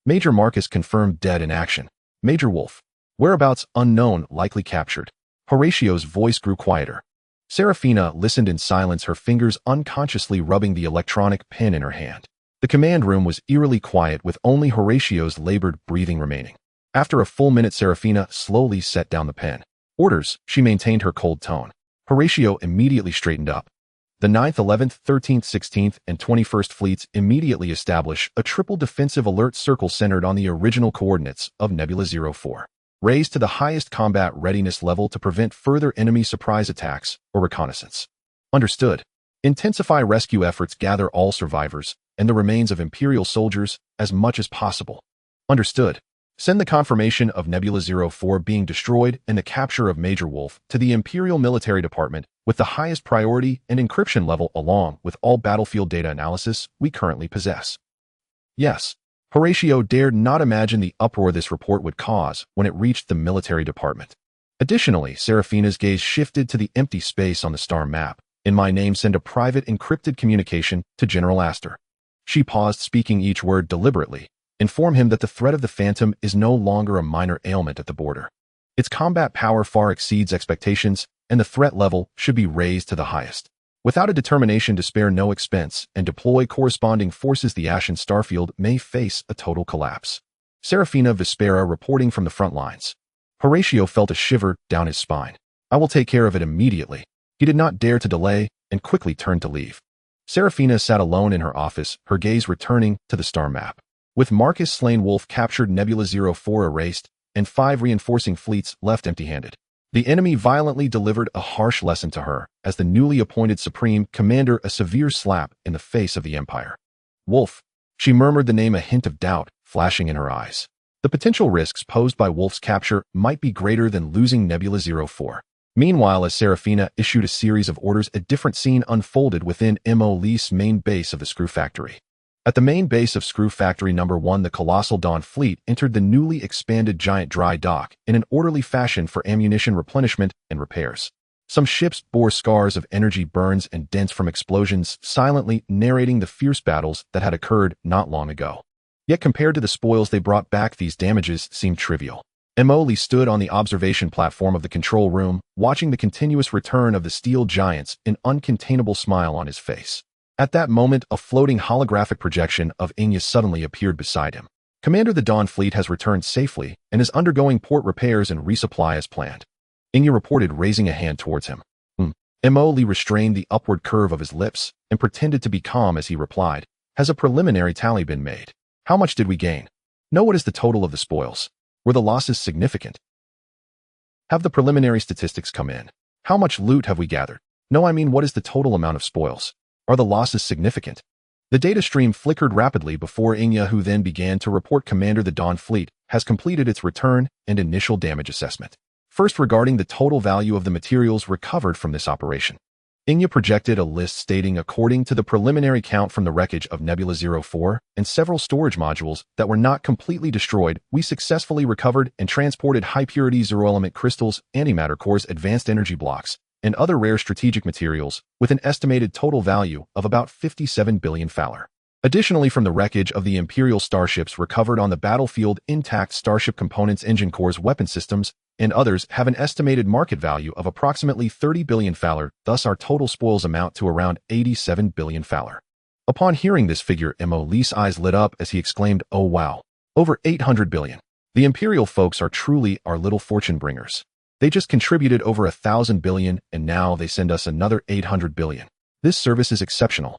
Speaker 1: Major Marcus confirmed dead in action. Major Wolf. Whereabouts unknown, likely captured. Horatio's voice grew quieter. Serafina listened in silence, her fingers unconsciously rubbing the electronic pen in her hand. The command room was eerily quiet, with only Horatio's labored breathing remaining. After a full minute, Serafina slowly set down the pen. Orders, she maintained her cold tone. Horatio immediately straightened up. The 9th, 11th, 13th, 16th, and 21st Fleets immediately establish a triple defensive alert circle centered on the original coordinates of Nebula 04. Raised to the highest combat readiness level to prevent further enemy surprise attacks or reconnaissance. Understood. Intensify rescue efforts, gather all survivors and the remains of Imperial soldiers as much as possible. Understood. Send the confirmation of Nebula 04 being destroyed and the capture of Major Wolf to the Imperial Military Department with the highest priority and encryption level, along with all battlefield data analysis we currently possess. Yes. Horatio dared not imagine the uproar this report would cause when it reached the military department. Additionally, Serafina's gaze shifted to the empty space on the star map. In my name, send a private encrypted communication to General Astor. She paused, speaking each word deliberately. Inform him that the threat of the Phantom is no longer a minor ailment at the border. Its combat power far exceeds expectations, and the threat level should be raised to the highest. Without a determination to spare no expense and deploy corresponding forces, the Ashen Starfield may face a total collapse. Serafina Vespera reporting from the front lines. Horatio felt a shiver down his spine. I will take care of it immediately. He did not dare to delay and quickly turned to leave. Serafina sat alone in her office, her gaze returning to the star map. With Marcus slain, Wolf captured, Nebula 04 erased, and 5 reinforcing fleets left empty-handed. The enemy violently delivered a harsh lesson to her, as the newly appointed Supreme Commander, a severe slap in the face of the Empire. Wolf. She murmured the name, a hint of doubt flashing in her eyes. The potential risks posed by Wolf's capture might be greater than losing Nebula 04. Meanwhile, as Serafina issued a series of orders, a different scene unfolded within Mo Lee's main base of the Screw Factory. At the main base of Screw Factory No. 1, the colossal Dawn fleet entered the newly expanded giant dry dock in an orderly fashion for ammunition replenishment and repairs. Some ships bore scars of energy burns and dents from explosions, silently narrating the fierce battles that had occurred not long ago. Yet compared to the spoils they brought back, these damages seemed trivial. Mo Lee stood on the observation platform of the control room, watching the continuous return of the steel giants, an uncontainable smile on his face. At that moment, a floating holographic projection of Inya suddenly appeared beside him. Commander, the Dawn fleet has returned safely and is undergoing port repairs and resupply as planned. Inya reported, raising a hand towards him. Mo Lee restrained the upward curve of his lips and pretended to be calm as he replied, has a preliminary tally been made? How much did we gain? No, what is the total of the spoils? Were the losses significant? Have the preliminary statistics come in? How much loot have we gathered? No, I mean, what is the total amount of spoils? Are the losses significant? The data stream flickered rapidly before Inya, who then began to report, Commander, the Dawn fleet has completed its return and initial damage assessment. First, regarding the total value of the materials recovered from this operation. Inya projected a list stating, according to the preliminary count from the wreckage of Nebula 04 and several storage modules that were not completely destroyed, we successfully recovered and transported high-purity zero-element crystals, antimatter cores, advanced energy blocks, and other rare strategic materials, with an estimated total value of about 57 billion Faller. Additionally, from the wreckage of the Imperial starships recovered on the battlefield, intact starship components, engine cores, weapon systems, and others have an estimated market value of approximately 30 billion Faller, thus our total spoils amount to around 87 billion Faller. Upon hearing this figure, Mo Lee's eyes lit up as he exclaimed, oh wow, over 800 billion. The Imperial folks are truly our little fortune bringers. They just contributed over 1,000 billion, and now they send us another 800 billion. This service is exceptional.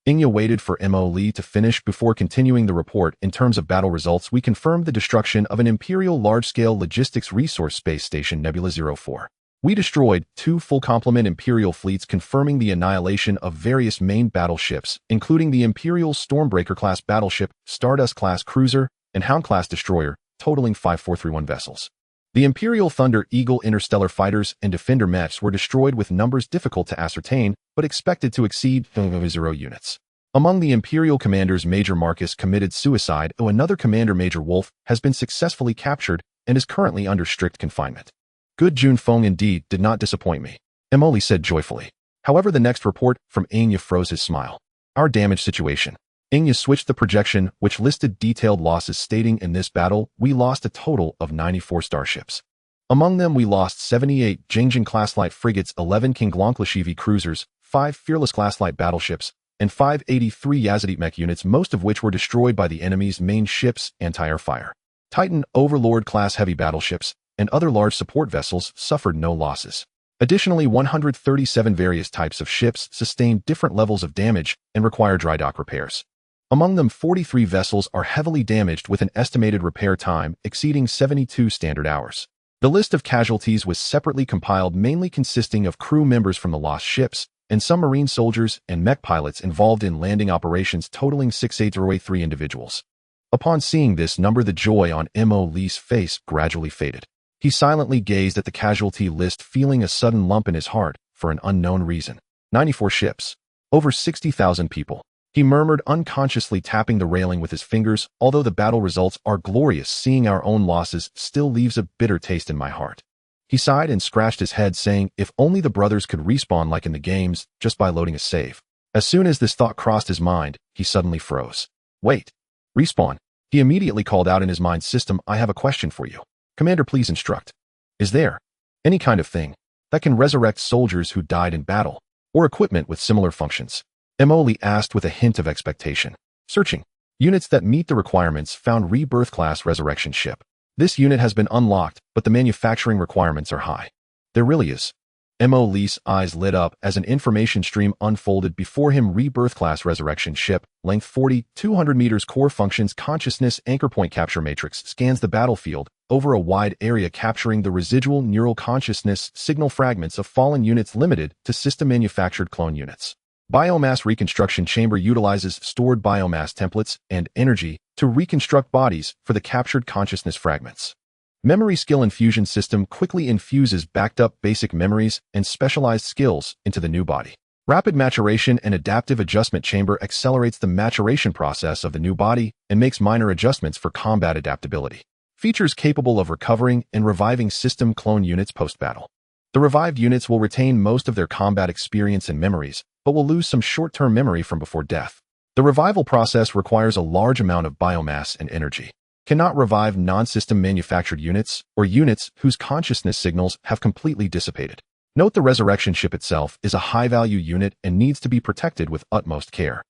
Speaker 1: Inya waited for Mo Lee to finish before continuing the report. In terms of battle results, we confirmed the destruction of an Imperial large-scale logistics resource space station, Nebula 04. We destroyed 2 full complement Imperial fleets, confirming the annihilation of various main battleships, including the Imperial Stormbreaker-class battleship, Stardust-class cruiser, and Hound-class destroyer, totaling 5431 vessels. The Imperial Thunder Eagle interstellar fighters and Defender mechs were destroyed with numbers difficult to ascertain, but expected to exceed 0 units. Among the Imperial commanders, Major Marcus committed suicide, though another commander, Major Wolf, has been successfully captured and is currently under strict confinement. Good Junfeng indeed did not disappoint me, Emoli said joyfully. However, the next report from Anya froze his smile. Our damage situation. Anya switched the projection, which listed detailed losses, stating, in this battle, we lost a total of 94 starships. Among them, we lost 78 Jingjin-class light frigates, 11 King Glonklashivy cruisers, 5 Fearless-class light battleships, and 583 Yazidite mech units, most of which were destroyed by the enemy's main ships' anti-air fire. Titan, Overlord-class heavy battleships, and other large support vessels suffered no losses. Additionally, 137 various types of ships sustained different levels of damage and require dry dock repairs. Among them, 43 vessels are heavily damaged with an estimated repair time exceeding 72 standard hours. The list of casualties was separately compiled, mainly consisting of crew members from the lost ships, and some marine soldiers and mech pilots involved in landing operations, totaling 683 individuals. Upon seeing this number, the joy on Mo Lee's face gradually faded. He silently gazed at the casualty list, feeling a sudden lump in his heart for an unknown reason. 94 ships. Over 60,000 people. He murmured, unconsciously tapping the railing with his fingers. Although the battle results are glorious, seeing our own losses still leaves a bitter taste in my heart. He sighed and scratched his head, saying, if only the brothers could respawn like in the games, just by loading a save. As soon as this thought crossed his mind, he suddenly froze. Wait. Respawn. He immediately called out in his mind system, I have a question for you. Commander, please instruct. Is there any kind of thing that can resurrect soldiers who died in battle, or equipment with similar functions? Emoli asked with a hint of expectation. Searching. Units that meet the requirements found Rebirth class resurrection ship. This unit has been unlocked, but the manufacturing requirements are high. There really is. Mo Lee's eyes lit up as an information stream unfolded before him. Rebirth-class resurrection ship, length 40, 200 meters, core functions, consciousness, anchor point capture matrix, scans the battlefield over a wide area, capturing the residual neural consciousness signal fragments of fallen units, limited to system-manufactured clone units. Biomass reconstruction chamber utilizes stored biomass templates and energy to reconstruct bodies for the captured consciousness fragments. Memory skill infusion system quickly infuses backed up basic memories and specialized skills into the new body. Rapid maturation and adaptive adjustment chamber accelerates the maturation process of the new body and makes minor adjustments for combat adaptability. Features capable of recovering and reviving system clone units post-battle. The revived units will retain most of their combat experience and memories, but will lose some short-term memory from before death. The revival process requires a large amount of biomass and energy. Cannot revive non-system manufactured units or units whose consciousness signals have completely dissipated. Note the resurrection ship itself is a high-value unit and needs to be protected with utmost care.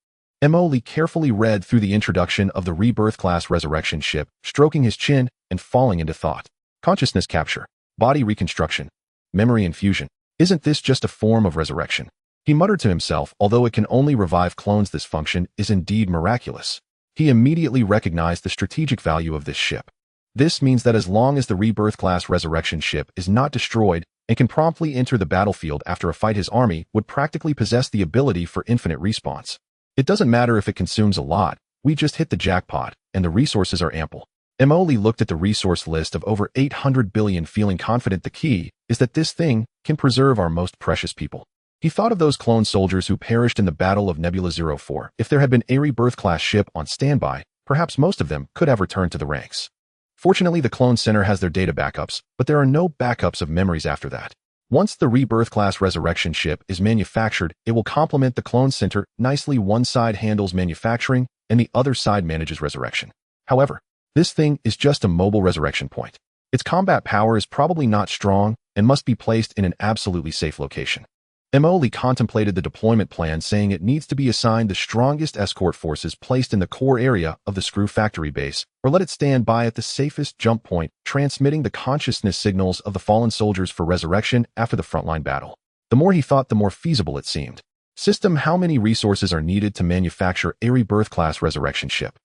Speaker 1: Emoli carefully read through the introduction of the Rebirth-class resurrection ship, stroking his chin and falling into thought. Consciousness capture, body reconstruction, memory infusion. Isn't this just a form of resurrection? He muttered to himself, although it can only revive clones, this function is indeed miraculous. He immediately recognized the strategic value of this ship. This means that as long as the Rebirth-class resurrection ship is not destroyed and can promptly enter the battlefield after a fight, his army would practically possess the ability for infinite respawns. It doesn't matter if it consumes a lot, we just hit the jackpot, and the resources are ample. Emoli looked at the resource list of over 800 billion, feeling confident the key is that this thing can preserve our most precious people. He thought of those clone soldiers who perished in the Battle of Nebula 04. If there had been a Rebirth-class ship on standby, perhaps most of them could have returned to the ranks. Fortunately, the Clone Center has their data backups, but there are no backups of memories after that. Once the Rebirth-class resurrection ship is manufactured, it will complement the Clone Center nicely. One side handles manufacturing, and the other side manages resurrection. However, this thing is just a mobile resurrection point. Its combat power is probably not strong and must be placed in an absolutely safe location. Emoli contemplated the deployment plan, saying it needs to be assigned the strongest escort forces placed in the core area of the Screw Factory base, or let it stand by at the safest jump point, transmitting the consciousness signals of the fallen soldiers for resurrection after the frontline battle. The more he thought, the more feasible it seemed. System: how many resources are needed to manufacture a Rebirth-class resurrection ship?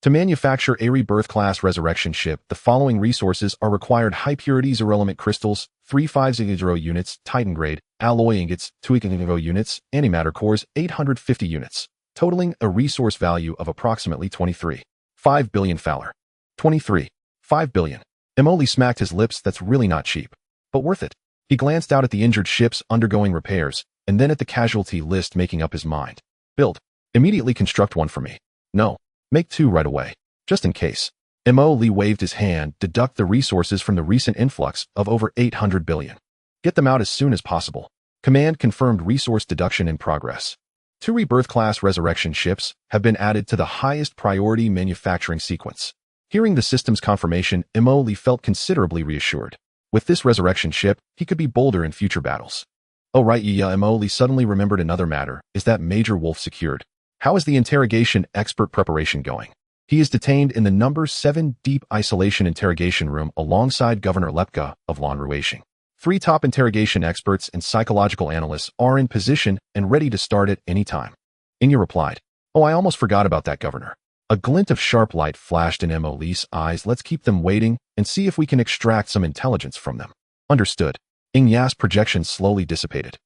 Speaker 1: To manufacture a Rebirth-class resurrection ship, the following resources are required: high-purity zero-element crystals, 3500 units, Titan grade, alloy ingots, 200 units, antimatter cores, 850 units, totaling a resource value of approximately 23.5 billion Fowler. 23.5 billion. Emoli smacked his lips. That's really not cheap, but worth it. He glanced out at the injured ships undergoing repairs, and then at the casualty list, making up his mind. Build. Immediately construct one for me. No. Make 2 right away. Just in case. Mo Lee waved his hand, deduct the resources from the recent influx of over 800 billion. Get them out as soon as possible. Command confirmed resource deduction in progress. 2 rebirth-class resurrection ships have been added to the highest priority manufacturing sequence. Hearing the system's confirmation, Mo Lee felt considerably reassured. With this resurrection ship, he could be bolder in future battles. Oh right, yeah, Mo Lee suddenly remembered another matter. Is that Major Wolf secured? How is the interrogation expert preparation going? He is detained in the number 7 deep isolation interrogation room alongside Governor Lepka of Lanruishing. 3 top interrogation experts and psychological analysts are in position and ready to start at any time. Inya replied, "Oh, I almost forgot about that, Governor." A glint of sharp light flashed in Mo Lee's eyes. Let's keep them waiting and see if we can extract some intelligence from them. Understood. Ingya's projection slowly dissipated.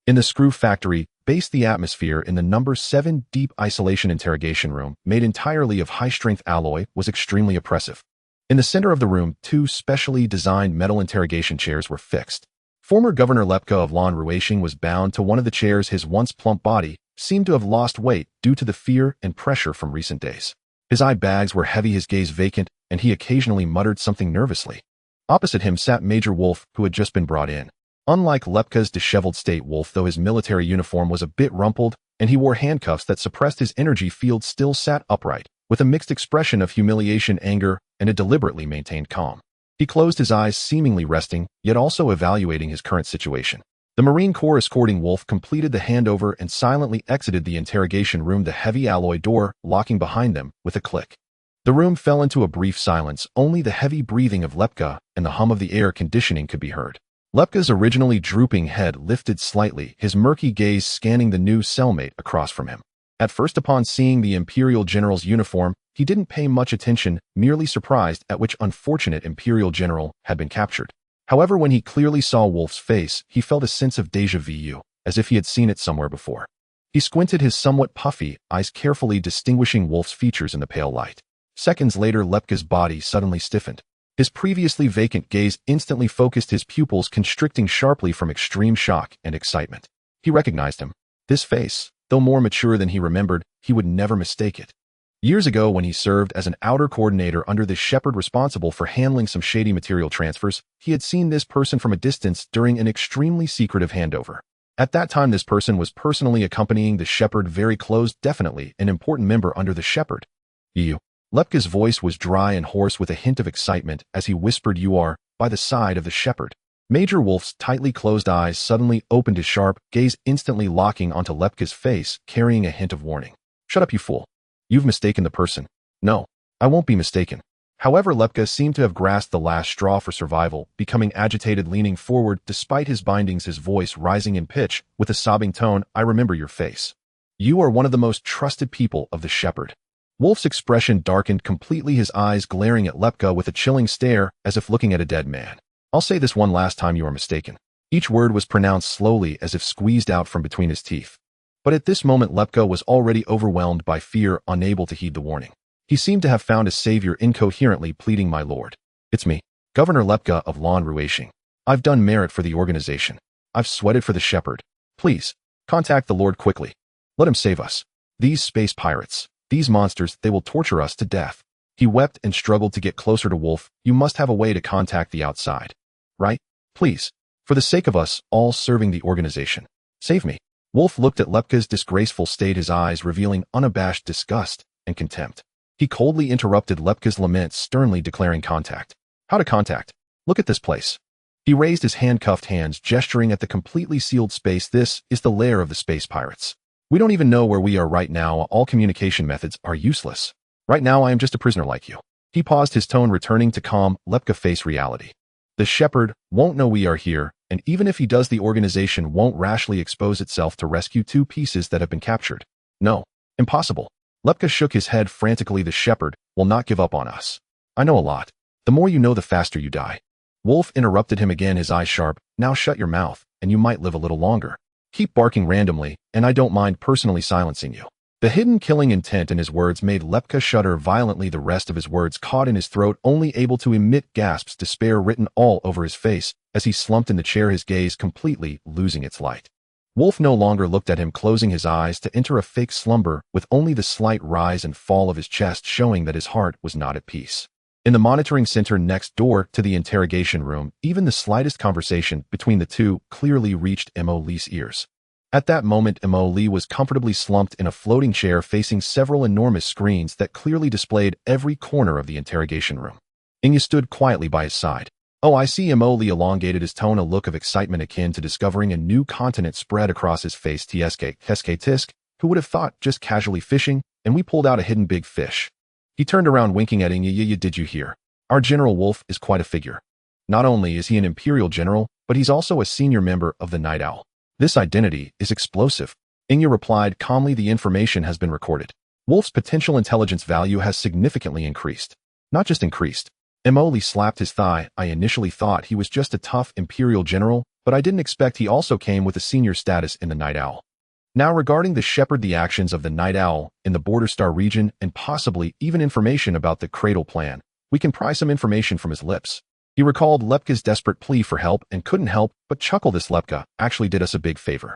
Speaker 1: In the screw factory, based the atmosphere in the number 7 deep isolation interrogation room, made entirely of high-strength alloy, was extremely oppressive. In the center of the room, 2 specially designed metal interrogation chairs were fixed. Former Governor Lepka of Lanruishing was bound to one of the chairs. His once plump body seemed to have lost weight due to the fear and pressure from recent days. His eye bags were heavy, his gaze vacant, and he occasionally muttered something nervously. Opposite him sat Major Wolf, who had just been brought in. Unlike Lepka's disheveled state, Wolf, though his military uniform was a bit rumpled and he wore handcuffs that suppressed his energy field, still sat upright, with a mixed expression of humiliation, anger, and a deliberately maintained calm. He closed his eyes, seemingly resting, yet also evaluating his current situation. The Marine Corps escorting Wolf completed the handover and silently exited the interrogation room, the heavy alloy door locking behind them with a click. The room fell into a brief silence. Only the heavy breathing of Lepka and the hum of the air conditioning could be heard. Lepka's originally drooping head lifted slightly, his murky gaze scanning the new cellmate across from him. At first, upon seeing the Imperial General's uniform, he didn't pay much attention, merely surprised at which unfortunate Imperial General had been captured. However, when he clearly saw Wolf's face, he felt a sense of déjà vu, as if he had seen it somewhere before. He squinted his somewhat puffy eyes, carefully distinguishing Wolf's features in the pale light. Seconds later, Lepka's body suddenly stiffened. His previously vacant gaze instantly focused, his pupils constricting sharply from extreme shock and excitement. He recognized him. This face, though more mature than he remembered, he would never mistake it. Years ago, when he served as an outer coordinator under the Shepherd responsible for handling some shady material transfers, he had seen this person from a distance during an extremely secretive handover. At that time, this person was personally accompanying the Shepherd very close, definitely an important member under the Shepherd. You. Lepka's voice was dry and hoarse with a hint of excitement as he whispered, "You are by the side of the Shepherd." Major Wolf's tightly closed eyes suddenly opened, his sharp gaze instantly locking onto Lepka's face, carrying a hint of warning. "Shut up, you fool. You've mistaken the person." "No, I won't be mistaken." However, Lepka seemed to have grasped the last straw for survival, becoming agitated, leaning forward despite his bindings, his voice rising in pitch with a sobbing tone. "I remember your face. You are one of the most trusted people of the Shepherd." Wolf's expression darkened completely, his eyes glaring at Lepka with a chilling stare as if looking at a dead man. "I'll say this one last time, you are mistaken." Each word was pronounced slowly, as if squeezed out from between his teeth. But at this moment, Lepka was already overwhelmed by fear, unable to heed the warning. He seemed to have found a savior, incoherently pleading, "My lord. It's me, Governor Lepka of Lanruishing. I've done merit for the organization. I've sweated for the Shepherd. Please, contact the Lord quickly. Let him save us. These space pirates. These monsters, they will torture us to death." He wept and struggled to get closer to Wolf. "You must have a way to contact the outside. Right? Please. For the sake of us all serving the organization. Save me." Wolf looked at Lepka's disgraceful state, his eyes revealing unabashed disgust and contempt. He coldly interrupted Lepka's lament, sternly declaring, "Contact. How to contact? Look at this place." He raised his handcuffed hands, gesturing at the completely sealed space. "This is the lair of the space pirates. We don't even know where we are right now. All communication methods are useless. Right now, I am just a prisoner like you." He paused, his tone returning to calm. Lepka faced reality. The Shepherd won't know we are here, and even if he does, the organization won't rashly expose itself to rescue 2 pieces that have been captured. No. Impossible. Lepka shook his head frantically. "The Shepherd will not give up on us. I know a lot. The more you know, the faster you die." Wolf interrupted him again, his eyes sharp. "Now shut your mouth, and you might live a little longer. Keep barking randomly, and I don't mind personally silencing you." The hidden killing intent in his words made Lepka shudder violently. The rest of his words caught in his throat, only able to emit gasps, despair written all over his face as he slumped in the chair, his gaze completely losing its light. Wolf no longer looked at him, closing his eyes to enter a fake slumber with only the slight rise and fall of his chest showing that his heart was not at peace. In the monitoring center next door to the interrogation room, even the slightest conversation between the two clearly reached Mo Lee's ears. At that moment, Mo Lee was comfortably slumped in a floating chair facing several enormous screens that clearly displayed every corner of the interrogation room. Inya stood quietly by his side. "Oh, I see." Mo Lee elongated his tone, a look of excitement akin to discovering a new continent spread across his face. Tisk, who would have thought, just casually fishing, and we pulled out a hidden big fish. He turned around, winking at Inya. "Did you hear? Our General Wolf is quite a figure. Not only is he an Imperial General, but he's also a senior member of the Night Owl. This identity is explosive." Inya replied calmly. "The information has been recorded. Wolf's potential intelligence value has significantly increased. Not just increased." Mo Lee slapped his thigh. "I initially thought he was just a tough Imperial General, but I didn't expect he also came with a senior status in the Night Owl. Now regarding the Shepherd, the actions of the Night Owl in the Border Star region, and possibly even information about the Cradle Plan, we can pry some information from his lips." He recalled Lepka's desperate plea for help and couldn't help but chuckle. "This Lepka actually did us a big favor.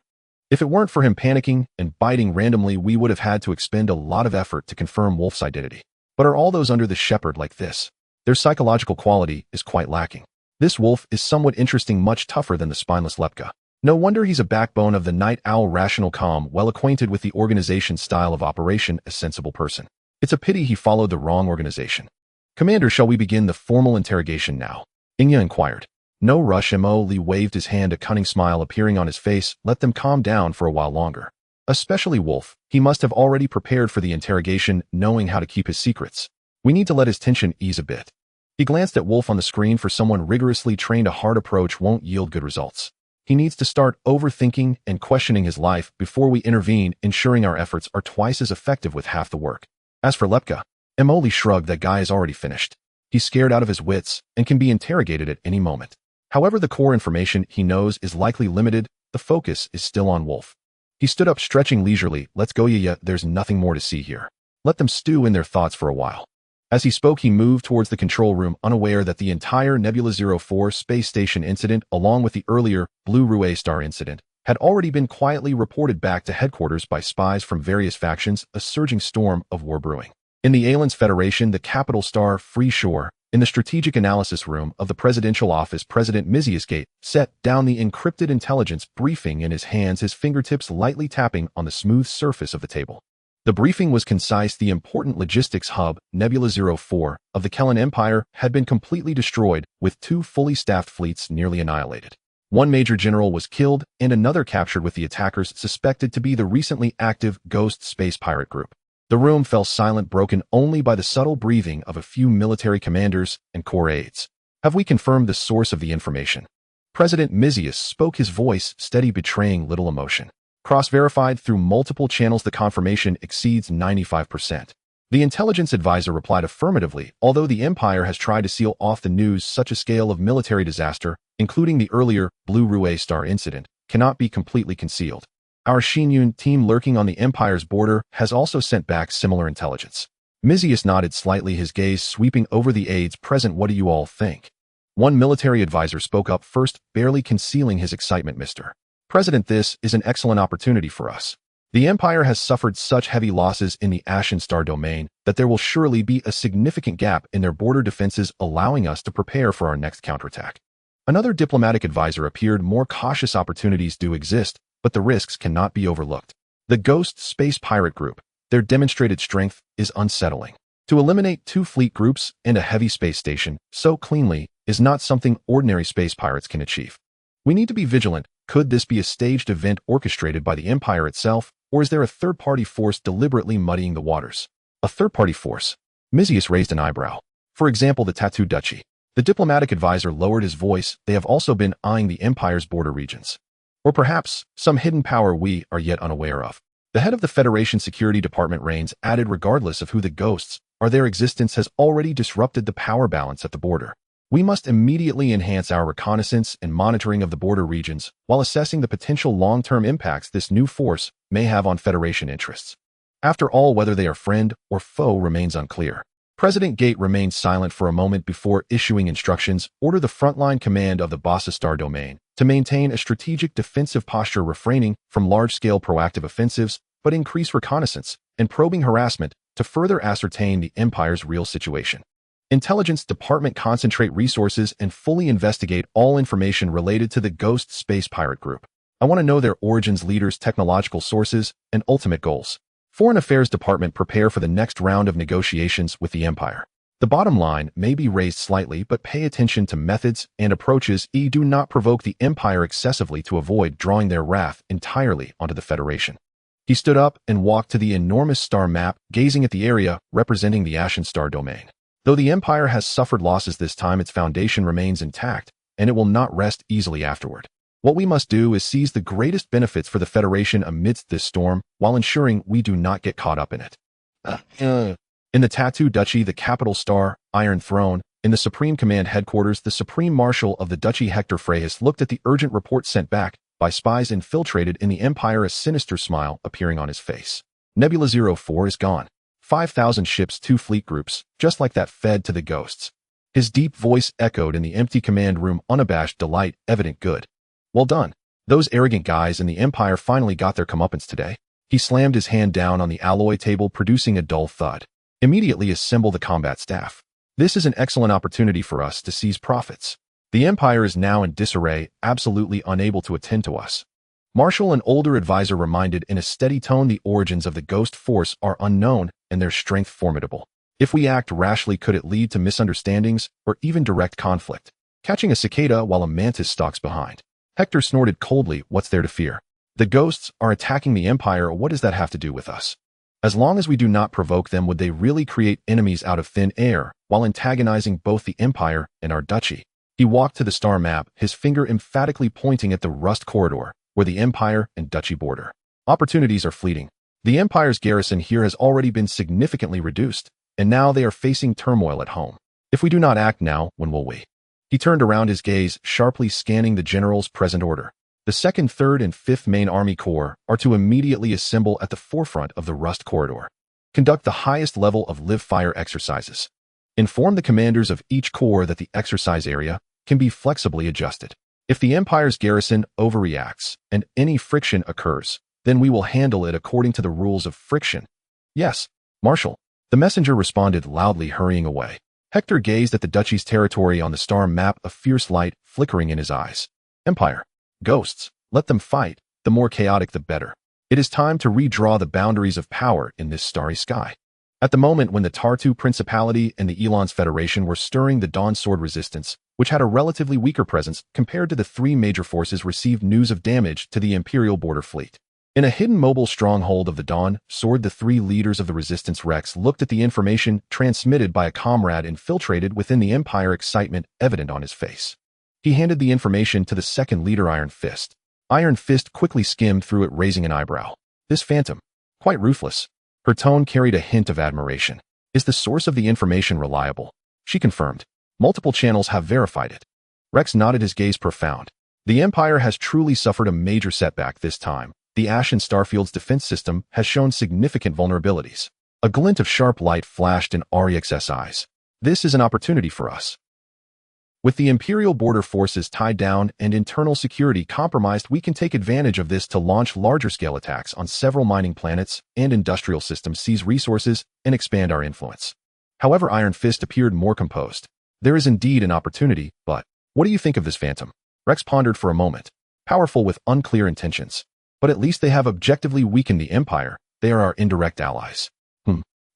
Speaker 1: If it weren't for him panicking and biting randomly, we would have had to expend a lot of effort to confirm Wolf's identity. But are all those under the Shepherd like this? Their psychological quality is quite lacking. This Wolf is somewhat interesting, much tougher than the spineless Lepka. No wonder he's a backbone of the Night Owl, rational, calm, well acquainted with the organization's style of operation, a sensible person. It's a pity he followed the wrong organization." "Commander, shall we begin the formal interrogation now?" Inya inquired. "No rush." Mo Lee waved his hand, a cunning smile appearing on his face. "Let them calm down for a while longer. Especially Wolf. He must have already prepared for the interrogation, knowing how to keep his secrets. We need to let his tension ease a bit." He glanced at Wolf on the screen. "For someone rigorously trained, a hard approach won't yield good results. He needs to start overthinking and questioning his life before we intervene, ensuring our efforts are twice as effective with half the work. As for Lepka," Mo Lee shrugged, "that guy is already finished. He's scared out of his wits and can be interrogated at any moment. However, the core information he knows is likely limited. The focus is still on Wolf." He stood up, stretching leisurely. "Let's go, Yaya. There's nothing more to see here. Let them stew in their thoughts for a while." As he spoke, he moved towards the control room, unaware that the entire Nebula 04 space station incident, along with the earlier Blue Rue Star incident, had already been quietly reported back to headquarters by spies from various factions, a surging storm of war brewing. In the Aliens Federation, the capital star, Free Shore, in the strategic analysis room of the presidential office, President Miziusgate set down the encrypted intelligence briefing in his hands, his fingertips lightly tapping on the smooth surface of the table. The briefing was concise. The important logistics hub, Nebula 04, of the Kellan Empire had been completely destroyed, with 2 fully staffed fleets nearly annihilated. 1 major general was killed and another captured, with the attackers suspected to be the recently active Ghost Space Pirate Group. The room fell silent, broken only by the subtle breathing of a few military commanders and corps aides. "Have we confirmed the source of the information?" President Mizius spoke, his voice steady, betraying little emotion. "Cross-verified through multiple channels. The confirmation exceeds 95%. The intelligence advisor replied affirmatively. "Although the Empire has tried to seal off the news, such a scale of military disaster, including the earlier Blue Rue Star incident, cannot be completely concealed. Our Xinyun team lurking on the Empire's border has also sent back similar intelligence." Mizius nodded slightly, his gaze sweeping over the aides present. "What do you all think?" One military advisor spoke up first, barely concealing his excitement. "Mr. President, this is an excellent opportunity for us. The Empire has suffered such heavy losses in the Ashen Star domain that there will surely be a significant gap in their border defenses, allowing us to prepare for our next counterattack." Another diplomatic advisor appeared more cautious. "Opportunities do exist, but the risks cannot be overlooked. The Ghost Space Pirate Group, their demonstrated strength is unsettling. To eliminate 2 fleet groups and a heavy space station so cleanly is not something ordinary space pirates can achieve. We need to be vigilant. Could this be a staged event orchestrated by the Empire itself, or is there a third-party force deliberately muddying the waters?" "A third-party force?" Mizius raised an eyebrow. "For example, the Tattoo Duchy." The diplomatic advisor lowered his voice. "They have also been eyeing the Empire's border regions. Or perhaps some hidden power we are yet unaware of. The head of the Federation Security Department reigns added, regardless of who the ghosts are, their existence has already disrupted the power balance at the border. We must immediately enhance our reconnaissance and monitoring of the border regions while assessing the potential long-term impacts this new force may have on Federation interests. After all, whether they are friend or foe remains unclear." President Gate remained silent for a moment before issuing instructions. "Order the frontline command of the Bassa Star domain to maintain a strategic defensive posture refraining from large-scale proactive offensives, but increase reconnaissance and probing harassment to further ascertain the Empire's real situation. Intelligence Department concentrate resources and fully investigate all information related to the Ghost Space Pirate Group. I want to know their origins, leaders, technological sources, and ultimate goals. Foreign Affairs Department prepare for the next round of negotiations with the Empire. The bottom line may be raised slightly, but pay attention to methods and approaches. Do not provoke the Empire excessively to avoid drawing their wrath entirely onto the Federation. He stood up and walked to the enormous star map, gazing at the area representing the Ashen Star domain. Though the Empire has suffered losses this time, its foundation remains intact, and it will not rest easily afterward. What we must do is seize the greatest benefits for the Federation amidst this storm, while ensuring we do not get caught up in it. In the Tattoo Duchy, the capital star, Iron Throne, in the Supreme Command headquarters, the Supreme Marshal of the Duchy Hector Freyhus looked at the urgent report sent back by spies infiltrated in the Empire, a sinister smile appearing on his face. Nebula 04 is gone. 5,000 ships, 2 fleet groups, just like that, fed to the ghosts. His deep voice echoed in the empty command room, unabashed delight, evident good. Well done. Those arrogant guys in the Empire finally got their comeuppance today. He slammed his hand down on the alloy table, producing a dull thud. Immediately assemble the combat staff. This is an excellent opportunity for us to seize profits. The Empire is now in disarray, absolutely unable to attend to us. Marshal, an older advisor, reminded in a steady tone, the origins of the Ghost Force are unknown and their strength formidable. If we act rashly, could it lead to misunderstandings or even direct conflict? Catching a cicada while a mantis stalks behind. Hector snorted coldly. What's there to fear? The ghosts are attacking the Empire. What does that have to do with us? As long as we do not provoke them, would they really create enemies out of thin air while antagonizing both the Empire and our duchy? He walked to the star map, his finger emphatically pointing at the rust corridor where the Empire and duchy border. Opportunities are fleeting. The Empire's garrison here has already been significantly reduced, and now they are facing turmoil at home. If we do not act now, when will we? He turned around, his gaze sharply scanning the general's present order. The 2nd, 3rd, and 5th Main Army Corps are to immediately assemble at the forefront of the Rust Corridor. Conduct the highest level of live-fire exercises. Inform the commanders of each corps that the exercise area can be flexibly adjusted. If the Empire's garrison overreacts and any friction occurs, then we will handle it according to the rules of friction. Yes, Marshal. The messenger responded loudly, hurrying away. Hector gazed at the duchy's territory on the star map, a fierce light flickering in his eyes. Empire. Ghosts. Let them fight. The more chaotic, the better. It is time to redraw the boundaries of power in this starry sky. At the moment when the Tartu Principality and the Elon's Federation were stirring, the Dawn Sword Resistance, which had a relatively weaker presence compared to the 3 major forces, received news of damage to the Imperial Border Fleet. In a hidden mobile stronghold of the Dawn Sword, the 3 leaders of the Resistance Rex looked at the information transmitted by a comrade infiltrated within the Empire, excitement evident on his face. He handed the information to the 2nd leader, Iron Fist. Iron Fist quickly skimmed through it, raising an eyebrow. This phantom. Quite ruthless. Her tone carried a hint of admiration. Is the source of the information reliable? She confirmed. Multiple channels have verified it. Rex nodded, his gaze profound. The Empire has truly suffered a major setback this time. The Ashen Starfield's defense system has shown significant vulnerabilities. A glint of sharp light flashed in Aryx's eyes. This is an opportunity for us. With the Imperial border forces tied down and internal security compromised, we can take advantage of this to launch larger-scale attacks on several mining planets and industrial systems, seize resources, and expand our influence. However, Iron Fist appeared more composed. There is indeed an opportunity, but what do you think of this phantom? Rex pondered for a moment. Powerful with unclear intentions. But at least they have objectively weakened the Empire. They are our indirect allies.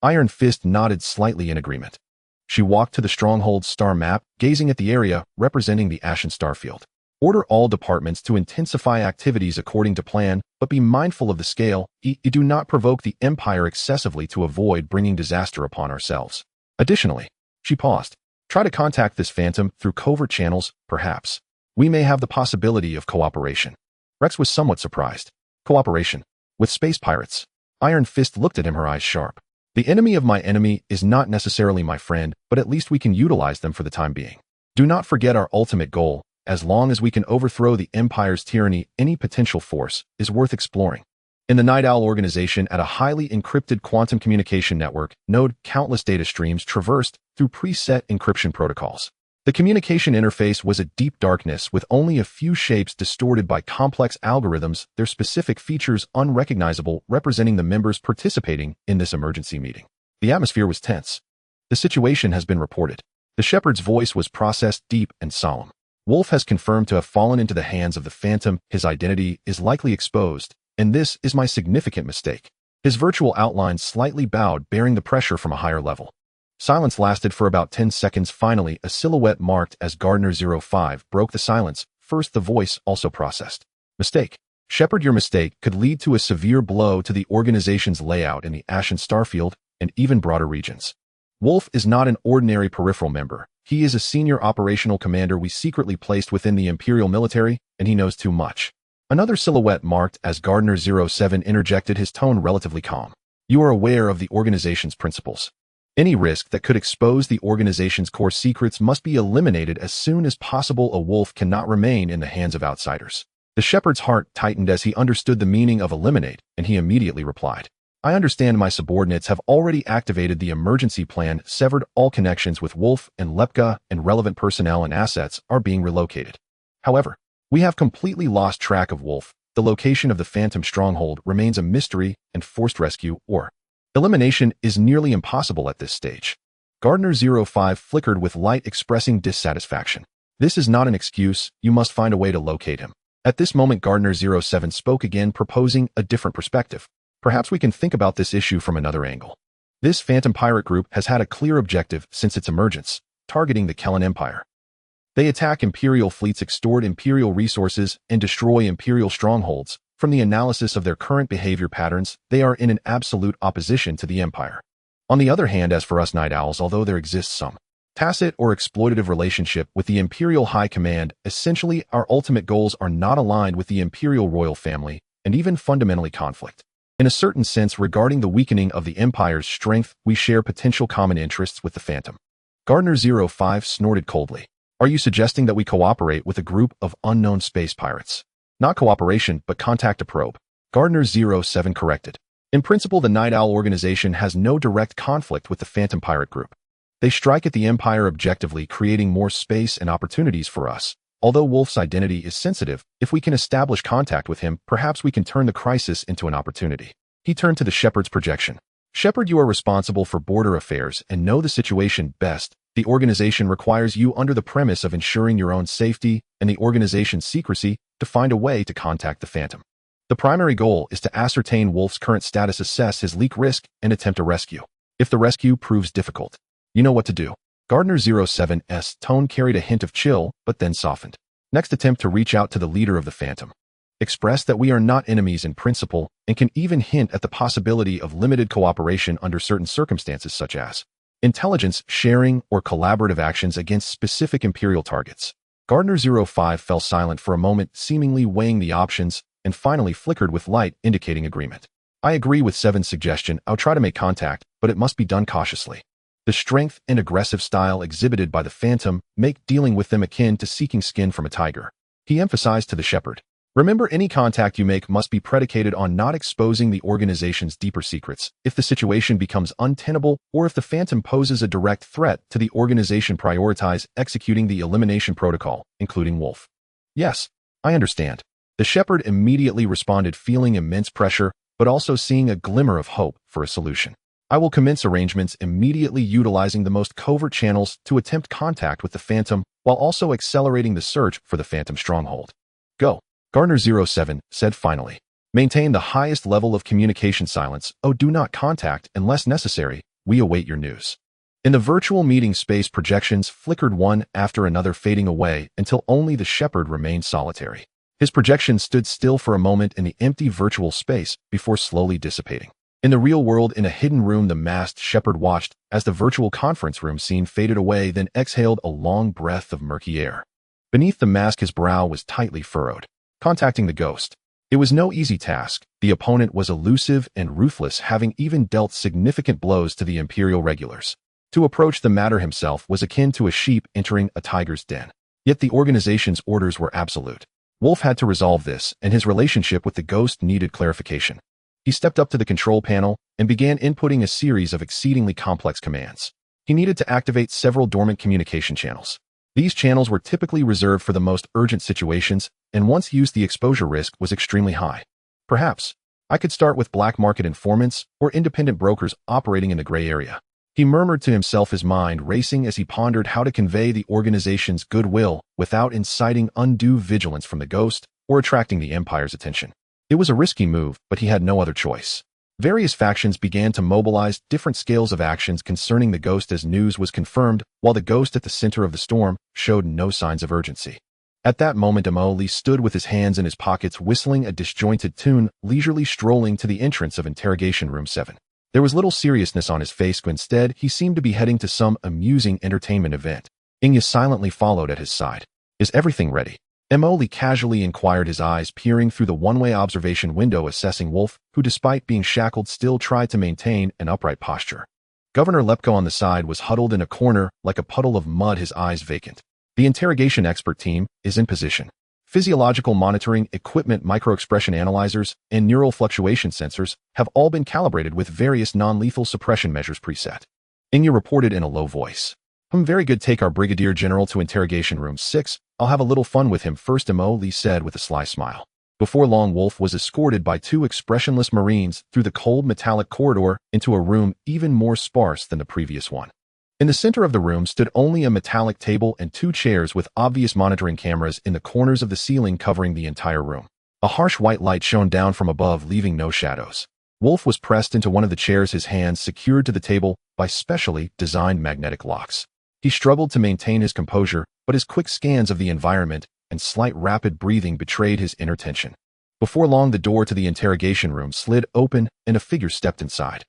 Speaker 1: Iron Fist nodded slightly in agreement. She walked to the stronghold's star map, gazing at the area representing the Ashen Starfield. Order all departments to intensify activities according to plan, but be mindful of the scale. Do not provoke the Empire excessively to avoid bringing disaster upon ourselves. Additionally, she paused. Try to contact this phantom through covert channels, perhaps. We may have the possibility of cooperation. Rex was somewhat surprised. Cooperation? With space pirates? Iron Fist looked at him, her eyes sharp. The enemy of my enemy is not necessarily my friend, but at least we can utilize them for the time being. Do not forget our ultimate goal. As long as we can overthrow the Empire's tyranny, any potential force is worth exploring. In the Night Owl organization, at a highly encrypted quantum communication network node, countless data streams traversed through preset encryption protocols. The communication interface was a deep darkness with only a few shapes distorted by complex algorithms, their specific features unrecognizable, representing the members participating in this emergency meeting. The atmosphere was tense. The situation has been reported. The shepherd's voice was processed, deep and solemn. Wolf has confirmed to have fallen into the hands of the Phantom. His identity is likely exposed, and this is my significant mistake. His virtual outline slightly bowed, bearing the pressure from a higher level. Silence lasted for about 10 seconds. Finally, a silhouette marked as Gardner-05 broke the silence. First, the voice also processed. Mistake. Shepard, your mistake could lead to a severe blow to the organization's layout in the Ashen Starfield and even broader regions. Wolf is not an ordinary peripheral member. He is a senior operational commander we secretly placed within the Imperial military, and he knows too much. Another silhouette marked as Gardner-07 interjected, his tone relatively calm. You are aware of the organization's principles. Any risk that could expose the organization's core secrets must be eliminated as soon as possible. A wolf cannot remain in the hands of outsiders. The shepherd's heart tightened as he understood the meaning of eliminate, and he immediately replied, I understand. My subordinates have already activated the emergency plan, severed all connections with Wolf and Lepka, and relevant personnel and assets are being relocated. However, we have completely lost track of Wolf. The location of the Phantom stronghold remains a mystery, and forced rescue or elimination is nearly impossible at this stage. Gardner-05 flickered with light, expressing dissatisfaction. This is not an excuse. You must find a way to locate him. At this moment, Gardner-07 spoke again, proposing a different perspective. Perhaps we can think about this issue from another angle. This Phantom pirate group has had a clear objective since its emergence, targeting the Kellan Empire. They attack Imperial fleets, extort Imperial resources, and destroy Imperial strongholds. From the analysis of their current behavior patterns, they are in an absolute opposition to the Empire. On the other hand, as for us Night Owls, although there exists some tacit or exploitative relationship with the Imperial High Command, essentially our ultimate goals are not aligned with the Imperial royal family, and even fundamentally conflict. In a certain sense, regarding the weakening of the Empire's strength, we share potential common interests with the Phantom. Gardner-05 snorted coldly. Are you suggesting that we cooperate with a group of unknown space pirates? Not cooperation, but contact a probe. Gardner-07 corrected. In principle, the Night Owl organization has no direct conflict with the Phantom pirate group. They strike at the Empire objectively, creating more space and opportunities for us. Although Wolf's identity is sensitive, if we can establish contact with him, perhaps we can turn the crisis into an opportunity. He turned to the Shepherd's projection. Shepard, you are responsible for border affairs and know the situation best. The organization requires you, under the premise of ensuring your own safety and the organization's secrecy, to find a way to contact the Phantom. The primary goal is to ascertain Wolf's current status, assess his leak risk, and attempt a rescue. If the rescue proves difficult, you know what to do. Gardner-07's tone carried a hint of chill, but then softened. Next, attempt to reach out to the leader of the Phantom. Express that we are not enemies in principle, and can even hint at the possibility of limited cooperation under certain circumstances, such as intelligence sharing or collaborative actions against specific Imperial targets. Gardner-05 fell silent for a moment, seemingly weighing the options, and finally flickered with light, indicating agreement. I agree with Seven's suggestion. I'll try to make contact, but it must be done cautiously. The strength and aggressive style exhibited by the Phantom make dealing with them akin to seeking skin from a tiger. He emphasized to the Shepherd. Remember, any contact you make must be predicated on not exposing the organization's deeper secrets. If the situation becomes untenable, or if the Phantom poses a direct threat to the organization, prioritize executing the elimination protocol, including Wolf. Yes, I understand. The Shepherd immediately responded, feeling immense pressure, but also seeing a glimmer of hope for a solution. I will commence arrangements immediately, utilizing the most covert channels to attempt contact with the Phantom, while also accelerating the search for the Phantom stronghold. Go. Gardner-07 said finally. Maintain the highest level of communication silence. Oh, do not contact unless necessary. We await your news. In the virtual meeting space, projections flickered one after another, fading away until only the Shepherd remained solitary. His projection stood still for a moment in the empty virtual space before slowly dissipating. In the real world, in a hidden room, the masked Shepherd watched as the virtual conference room scene faded away, then exhaled a long breath of murky air. Beneath the mask, his brow was tightly furrowed. Contacting the ghost. It was no easy task. The opponent was elusive and ruthless, having even dealt significant blows to the Imperial regulars. To approach the matter himself was akin to a sheep entering a tiger's den. Yet the organization's orders were absolute. Wolf had to resolve this, and his relationship with the ghost needed clarification. He stepped up to the control panel and began inputting a series of exceedingly complex commands. He needed to activate several dormant communication channels. These channels were typically reserved for the most urgent situations, and once used the exposure risk was extremely high. Perhaps, I could start with black market informants or independent brokers operating in the gray area. He murmured to himself, his mind racing as he pondered how to convey the organization's goodwill without inciting undue vigilance from the ghost or attracting the Empire's attention. It was a risky move, but he had no other choice. Various factions began to mobilize different scales of actions concerning the ghost as news was confirmed, while the ghost at the center of the storm showed no signs of urgency. At that moment, Lee stood with his hands in his pockets, whistling a disjointed tune, leisurely strolling to the entrance of Interrogation Room 7. There was little seriousness on his face. Instead, he seemed to be heading to some amusing entertainment event. Inya silently followed at his side. "Is everything ready?" Lee casually inquired, his eyes peering through the one-way observation window assessing Wolf, who despite being shackled still tried to maintain an upright posture. Governor Lepko on the side was huddled in a corner like a puddle of mud, his eyes vacant. The interrogation expert team is in position. Physiological monitoring equipment, microexpression analyzers, and neural fluctuation sensors have all been calibrated with various non-lethal suppression measures preset. Inya reported in a low voice. Very good. Take our Brigadier General to Interrogation Room 6. I'll have a little fun with him first," Lee said with a sly smile. Before long, Wolf was escorted by two expressionless Marines through the cold metallic corridor into a room even more sparse than the previous one. In the center of the room stood only a metallic table and two chairs with obvious monitoring cameras in the corners of the ceiling covering the entire room. A harsh white light shone down from above, leaving no shadows. Wolf was pressed into one of the chairs, his hands secured to the table by specially designed magnetic locks. He struggled to maintain his composure, but his quick scans of the environment and slight rapid breathing betrayed his inner tension. Before long, the door to the interrogation room slid open and a figure stepped inside.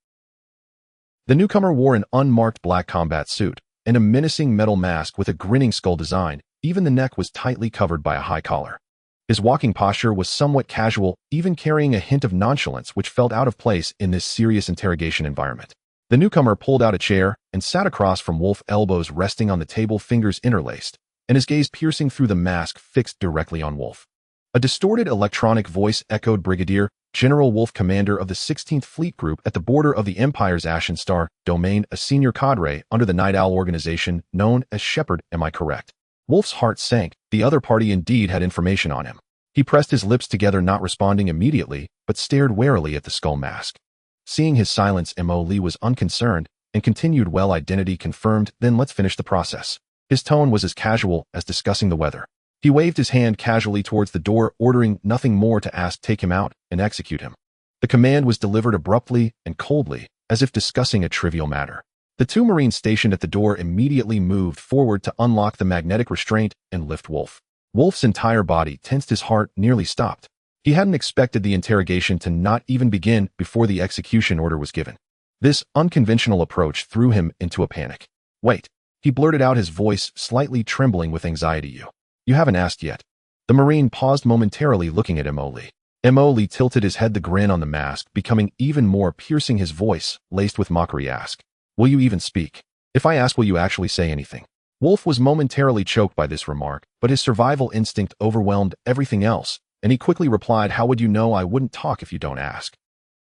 Speaker 1: The newcomer wore an unmarked black combat suit and a menacing metal mask with a grinning skull design. Even the neck was tightly covered by a high collar. His walking posture was somewhat casual, even carrying a hint of nonchalance which felt out of place in this serious interrogation environment. The newcomer pulled out a chair and sat across from Wolf, elbows resting on the table, fingers interlaced, and his gaze piercing through the mask fixed directly on Wolf. A distorted electronic voice echoed, "Brigadier General Wolf, commander of the 16th Fleet Group at the border of the Empire's Ashen Star domain, a senior cadre under the Night Owl organization known as Shepherd, am I correct?" Wolf's heart sank. The other party indeed had information on him. He pressed his lips together, not responding immediately, but stared warily at the skull mask. Seeing his silence, Lee was unconcerned and continued, "Well, identity confirmed, then let's finish the process." His tone was as casual as discussing the weather. He waved his hand casually towards the door, ordering nothing more to ask, "Take him out and execute him." The command was delivered abruptly and coldly, as if discussing a trivial matter. The two Marines stationed at the door immediately moved forward to unlock the magnetic restraint and lift Wolf. Wolf's entire body tensed, his heart nearly stopped. He hadn't expected the interrogation to not even begin before the execution order was given. This unconventional approach threw him into a panic. "Wait," he blurted out, his voice slightly trembling with anxiety. You haven't asked yet." The Marine paused momentarily, looking at Lee. Lee tilted his head, the grin on the mask becoming even more piercing, his voice laced with mockery. "Ask. Will you even speak? If I ask, will you actually say anything?" Wolf was momentarily choked by this remark, but his survival instinct overwhelmed everything else, and he quickly replied, "How would you know I wouldn't talk if you don't ask?"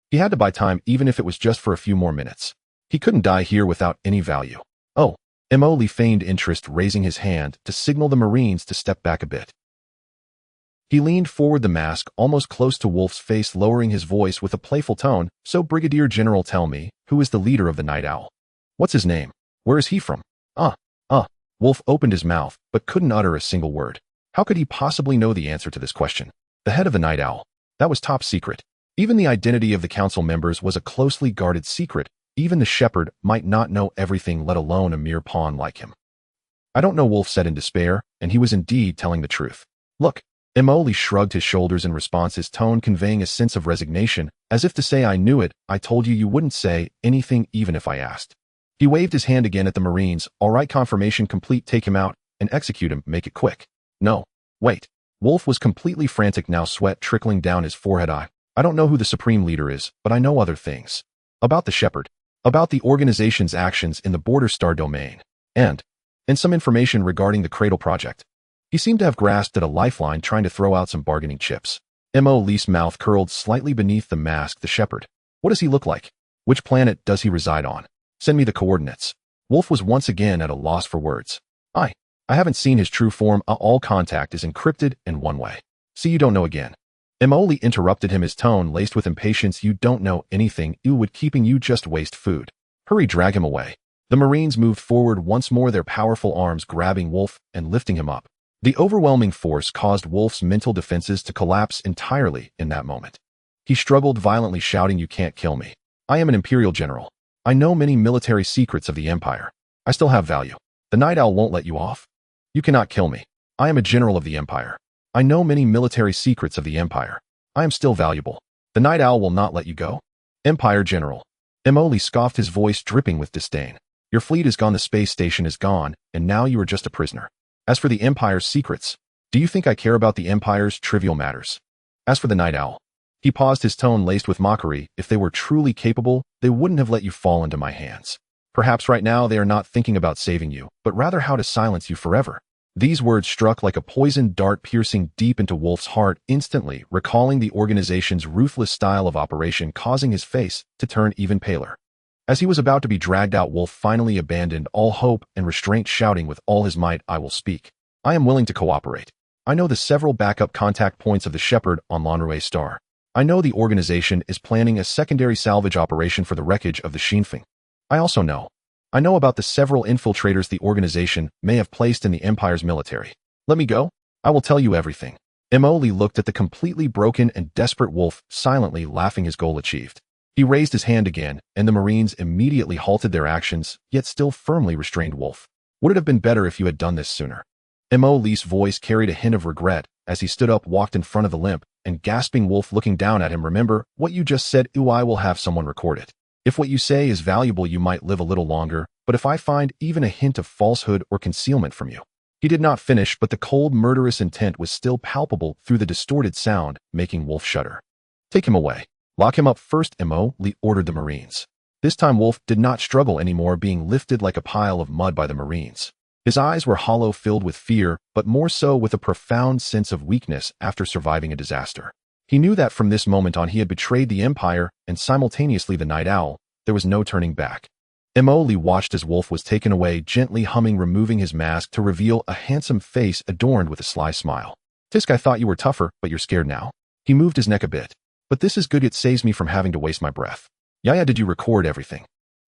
Speaker 1: He had to buy time, even if it was just for a few more minutes. He couldn't die here without any value. "Oh." Lee feigned interest, raising his hand to signal the Marines to step back a bit. He leaned forward, the mask almost close to Wolf's face, lowering his voice with a playful tone. "So, Brigadier General, tell me, who is the leader of the Night Owl? What's his name? Where is he from?" Wolf opened his mouth, but couldn't utter a single word. How could he possibly know the answer to this question? The head of the Night Owl. That was top secret. Even the identity of the council members was a closely guarded secret. Even the Shepherd might not know everything, let alone a mere pawn like him. "I don't know," Wolf said in despair, and he was indeed telling the truth. "Look." Lee shrugged his shoulders in response, his tone conveying a sense of resignation, as if to say, "I knew it. I told you you wouldn't say anything even if I asked." He waved his hand again at the Marines. "All right, confirmation complete. Take him out and execute him. Make it quick." "No. Wait." Wolf was completely frantic now, sweat trickling down his forehead. I don't know who the Supreme Leader is, but I know other things. About the Shepherd. About the organization's actions in the Border Star domain. And some information regarding the Cradle Project." He seemed to have grasped at a lifeline, trying to throw out some bargaining chips. Lee's mouth curled slightly beneath the mask. "The Shepherd. What does he look like? Which planet does he reside on? Send me the coordinates." Wolf was once again at a loss for words. I haven't seen his true form. All contact is encrypted in one way. See, you don't know again. Emoli interrupted him, his tone laced with impatience. You don't know anything. You would keeping you just waste food. Hurry, drag him away. The Marines moved forward once more, their powerful arms grabbing Wolf and lifting him up. The overwhelming force caused Wolf's mental defenses to collapse entirely in that moment. He struggled violently, shouting, "You can't kill me. I am an Imperial general. I know many military secrets of the Empire. I still have value. The Night Owl won't let you off. You cannot kill me. I am a general of the Empire. I know many military secrets of the Empire. I am still valuable. The Night Owl will not let you go. Empire General." Emoli scoffed, his voice dripping with disdain. "Your fleet is gone, the space station is gone, and now you are just a prisoner. As for the Empire's secrets, do you think I care about the Empire's trivial matters? As for the Night Owl," he paused, his tone laced with mockery, "if they were truly capable, they wouldn't have let you fall into my hands. Perhaps right now they are not thinking about saving you, but rather how to silence you forever." These words struck like a poisoned dart, piercing deep into Wolf's heart, instantly recalling the organization's ruthless style of operation, causing his face to turn even paler. As he was about to be dragged out, Wolf finally abandoned all hope and restraint, shouting with all his might, "I will speak. I am willing to cooperate. I know the several backup contact points of the Shepherd on Lanrue Star. I know the organization is planning a secondary salvage operation for the wreckage of the Shinfeng. I also know about the several infiltrators the organization may have placed in the Empire's military. Let me go. I will tell you everything." Emoli looked at the completely broken and desperate Wolf, silently laughing, his goal achieved. He raised his hand again, and the Marines immediately halted their actions, yet still firmly restrained Wolf. "Would it have been better if you had done this sooner?" Emoli's voice carried a hint of regret as he stood up, walked in front of the limp, and gasping Wolf looking down at him, "Remember what you just said? I will have someone record it. If what you say is valuable, you might live a little longer, but if I find even a hint of falsehood or concealment from you..." He did not finish, but the cold, murderous intent was still palpable through the distorted sound, making Wolf shudder. "Take him away. Lock him up first," Emoli ordered the Marines. This time Wolf did not struggle anymore, being lifted like a pile of mud by the Marines. His eyes were hollow, filled with fear, but more so with a profound sense of weakness after surviving a disaster. He knew that from this moment on he had betrayed the Empire and simultaneously the Night Owl. There was no turning back. Emoli watched as Wolf was taken away, gently humming, removing his mask to reveal a handsome face adorned with a sly smile. "Tisk, I thought you were tougher, but you're scared now." He moved his neck a bit. "But this is good, it saves me from having to waste my breath." "Yaya, did you record everything?"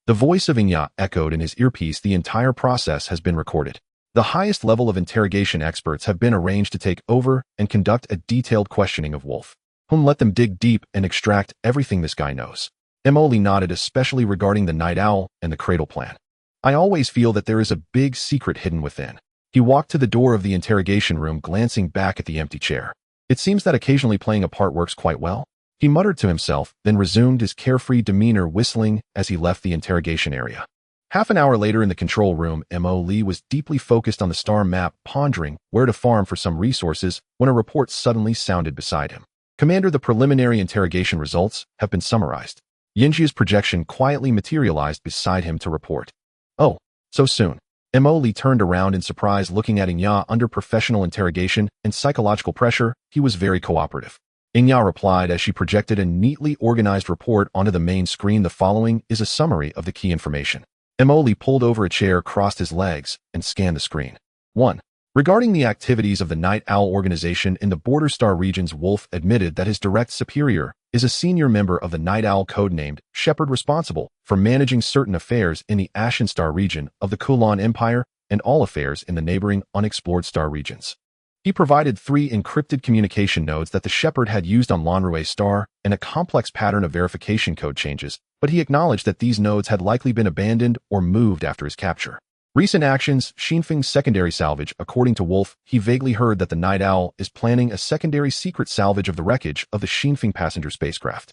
Speaker 1: The voice of Inya echoed in his earpiece. "The entire process has been recorded. The highest level of interrogation experts have been arranged to take over and conduct a detailed questioning of Wolf. Let them dig deep and extract everything this guy knows." Emoli nodded, especially regarding the Night Owl and the Cradle plan. "I always feel that there is a big secret hidden within." He walked to the door of the interrogation room, glancing back at the empty chair. "It seems that occasionally playing a part works quite well." He muttered to himself, then resumed his carefree demeanor, whistling as he left the interrogation area. Half an hour later in the control room, Emoli was deeply focused on the star map, pondering where to farm for some resources, when a report suddenly sounded beside him. "Commander, the preliminary interrogation results have been summarized." Yinjia's projection quietly materialized beside him to report. "Oh, so soon?" Emoli turned around in surprise, looking at Inya. Under professional interrogation and psychological pressure, he was very cooperative. Inya replied as she projected a neatly organized report onto the main screen. "The following is a summary of the key information." Emoli pulled over a chair, crossed his legs, and scanned the screen. 1. Regarding the activities of the Night Owl organization in the Border Star regions, Wolf admitted that his direct superior is a senior member of the Night Owl codenamed Shepherd, responsible for managing certain affairs in the Ashen Star region of the Kulan Empire and all affairs in the neighboring unexplored star regions. He provided 3 encrypted communication nodes that the Shepherd had used on Lanrue Star and a complex pattern of verification code changes, but he acknowledged that these nodes had likely been abandoned or moved after his capture. Recent actions, Shinfeng's secondary salvage. According to Wolf, he vaguely heard that the Night Owl is planning a secondary secret salvage of the wreckage of the Shinfeng passenger spacecraft.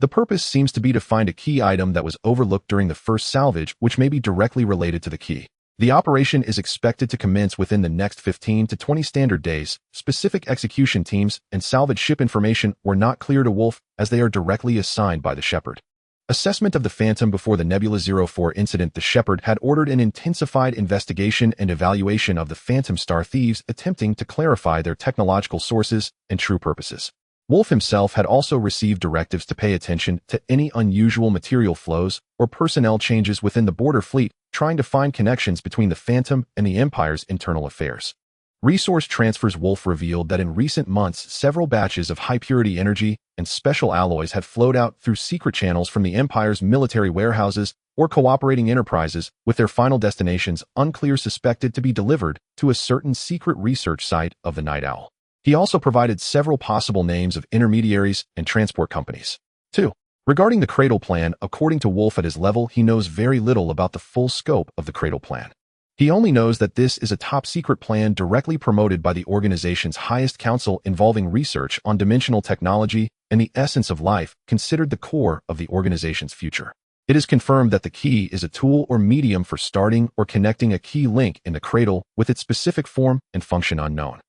Speaker 1: The purpose seems to be to find a key item that was overlooked during the first salvage, which may be directly related to the key. The operation is expected to commence within the next 15 to 20 standard days. Specific execution teams and salvage ship information were not clear to Wolf, as they are directly assigned by the Shepherd. Assessment of the Phantom. Before the Nebula 04 incident, the Shepherd had ordered an intensified investigation and evaluation of the Phantom Star thieves, attempting to clarify their technological sources and true purposes. Wolf himself had also received directives to pay attention to any unusual material flows or personnel changes within the border fleet, trying to find connections between the Phantom and the Empire's internal affairs. Resource transfers Wolf revealed that in recent months, several batches of high-purity energy and special alloys had flowed out through secret channels from the Empire's military warehouses or cooperating enterprises, with their final destinations unclear, suspected to be delivered to a certain secret research site of the Night Owl. He also provided several possible names of intermediaries and transport companies. 2. Regarding the Cradle Plan, according to Wolf, at his level, he knows very little about the full scope of the Cradle Plan. He only knows that this is a top-secret plan directly promoted by the organization's highest council, involving research on dimensional technology and the essence of life, considered the core of the organization's future. It is confirmed that the key is a tool or medium for starting or connecting a key link in the cradle, with its specific form and function unknown.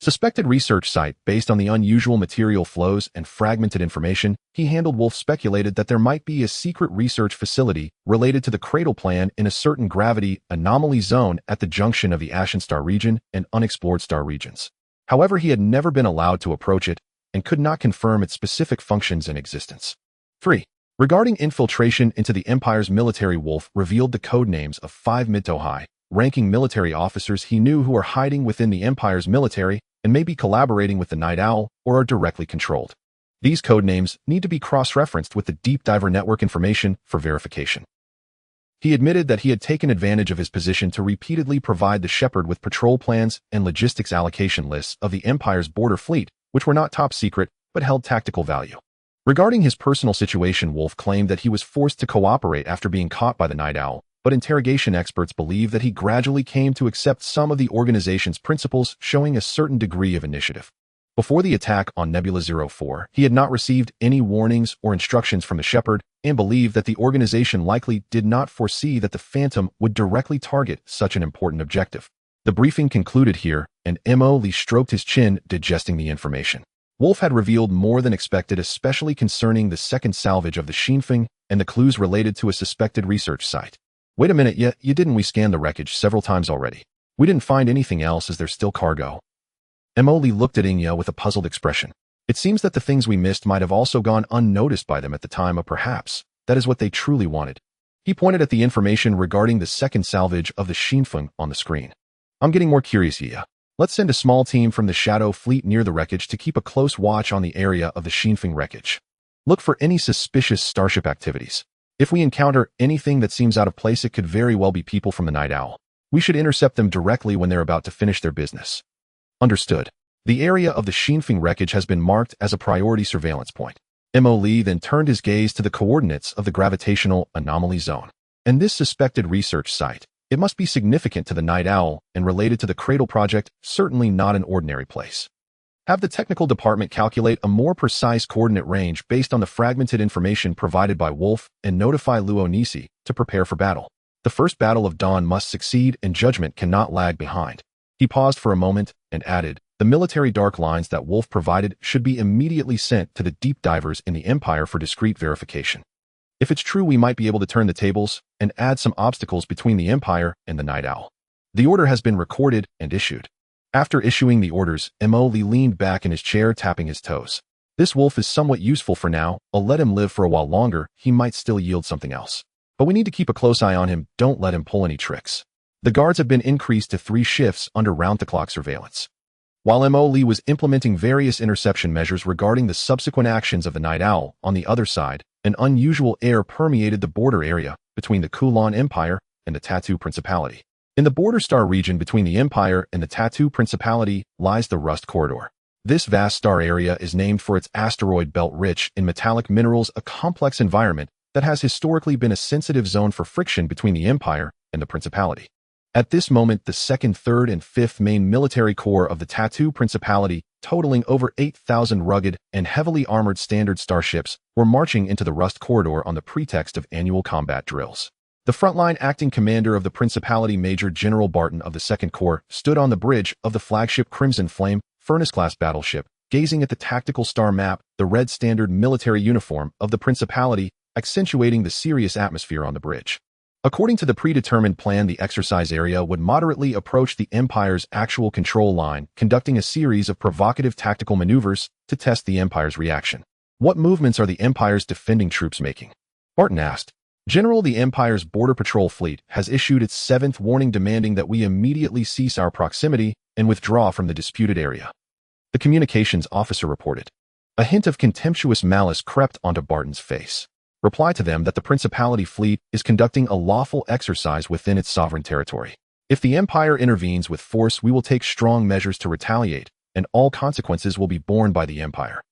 Speaker 1: Suspected research site. Based on the unusual material flows and fragmented information he handled, Wolf speculated that there might be a secret research facility related to the Cradle Plan in a certain gravity anomaly zone at the junction of the Ashen Star region and unexplored star regions. However, he had never been allowed to approach it and could not confirm its specific functions and existence. 3. Regarding infiltration into the Empire's military, Wolf revealed the codenames of 5 mid to high-ranking military officers he knew who are hiding within the Empire's military and may be collaborating with the Night Owl or are directly controlled. These codenames need to be cross-referenced with the Deep Diver network information for verification. He admitted that he had taken advantage of his position to repeatedly provide the Shepherd with patrol plans and logistics allocation lists of the Empire's border fleet, which were not top secret but held tactical value. Regarding his personal situation, Wolf claimed that he was forced to cooperate after being caught by the Night Owl, but interrogation experts believe that he gradually came to accept some of the organization's principles, showing a certain degree of initiative. Before the attack on Nebula 04, he had not received any warnings or instructions from the Shepherd and believed that the organization likely did not foresee that the Phantom would directly target such an important objective. The briefing concluded here, and M.O. Lee stroked his chin, digesting the information. Wolf had revealed more than expected, especially concerning the second salvage of the Shinfeng and the clues related to a suspected research site. Wait a minute, you didn't? We scanned the wreckage several times already. We didn't find anything else. Is there still cargo? M.O. Lee looked at Inya with a puzzled expression. It seems that the things we missed might have also gone unnoticed by them at the time, or perhaps that is what they truly wanted. He pointed at the information regarding the second salvage of the Shinfeng on the screen. I'm getting more curious, Iya. Let's send a small team from the Shadow Fleet near the wreckage to keep a close watch on the area of the Shinfeng wreckage. Look for any suspicious starship activities. If we encounter anything that seems out of place, it could very well be people from the Night Owl. We should intercept them directly when they're about to finish their business. Understood. The area of the Shinfeng wreckage has been marked as a priority surveillance point. M.O. Lee then turned his gaze to the coordinates of the gravitational anomaly zone. And this suspected research site, it must be significant to the Night Owl and related to the Cradle project, certainly not an ordinary place. Have the technical department calculate a more precise coordinate range based on the fragmented information provided by Wolf, and notify Luo Nisi to prepare for battle. The first battle of dawn must succeed and judgment cannot lag behind. He paused for a moment and added, the military dark lines that Wolf provided should be immediately sent to the deep divers in the Empire for discreet verification. If it's true, we might be able to turn the tables and add some obstacles between the Empire and the Night Owl. The order has been recorded and issued. After issuing the orders, M.O. Lee leaned back in his chair, tapping his toes. This Wolf is somewhat useful for now. I'll let him live for a while longer. He might still yield something else. But we need to keep a close eye on him. Don't let him pull any tricks. The guards have been increased to 3 shifts under round-the-clock surveillance. While M.O. Lee was implementing various interception measures regarding the subsequent actions of the Night Owl, on the other side, an unusual air permeated the border area between the Kulan Empire and the Tattoo Principality. In the border star region between the Empire and the Tattoo Principality lies the Rust Corridor. This vast star area is named for its asteroid belt, rich in metallic minerals, a complex environment that has historically been a sensitive zone for friction between the Empire and the Principality. At this moment, the 2nd, 3rd, and 5th main military corps of the Tattoo Principality, totaling over 8,000 rugged and heavily armored standard starships, were marching into the Rust Corridor on the pretext of annual combat drills. The frontline acting commander of the Principality, Major General Barton of the 2nd Corps, stood on the bridge of the flagship Crimson Flame, furnace-class battleship, gazing at the tactical star map, the red standard military uniform of the Principality, accentuating the serious atmosphere on the bridge. According to the predetermined plan, the exercise area would moderately approach the Empire's actual control line, conducting a series of provocative tactical maneuvers to test the Empire's reaction. What movements are the Empire's defending troops making? Barton asked. General, the Empire's border patrol fleet has issued its 7th warning demanding that we immediately cease our proximity and withdraw from the disputed area. The communications officer reported. A hint of contemptuous malice crept onto Barton's face. Reply to them that the Principality fleet is conducting a lawful exercise within its sovereign territory. If the Empire intervenes with force, we will take strong measures to retaliate, and all consequences will be borne by the Empire.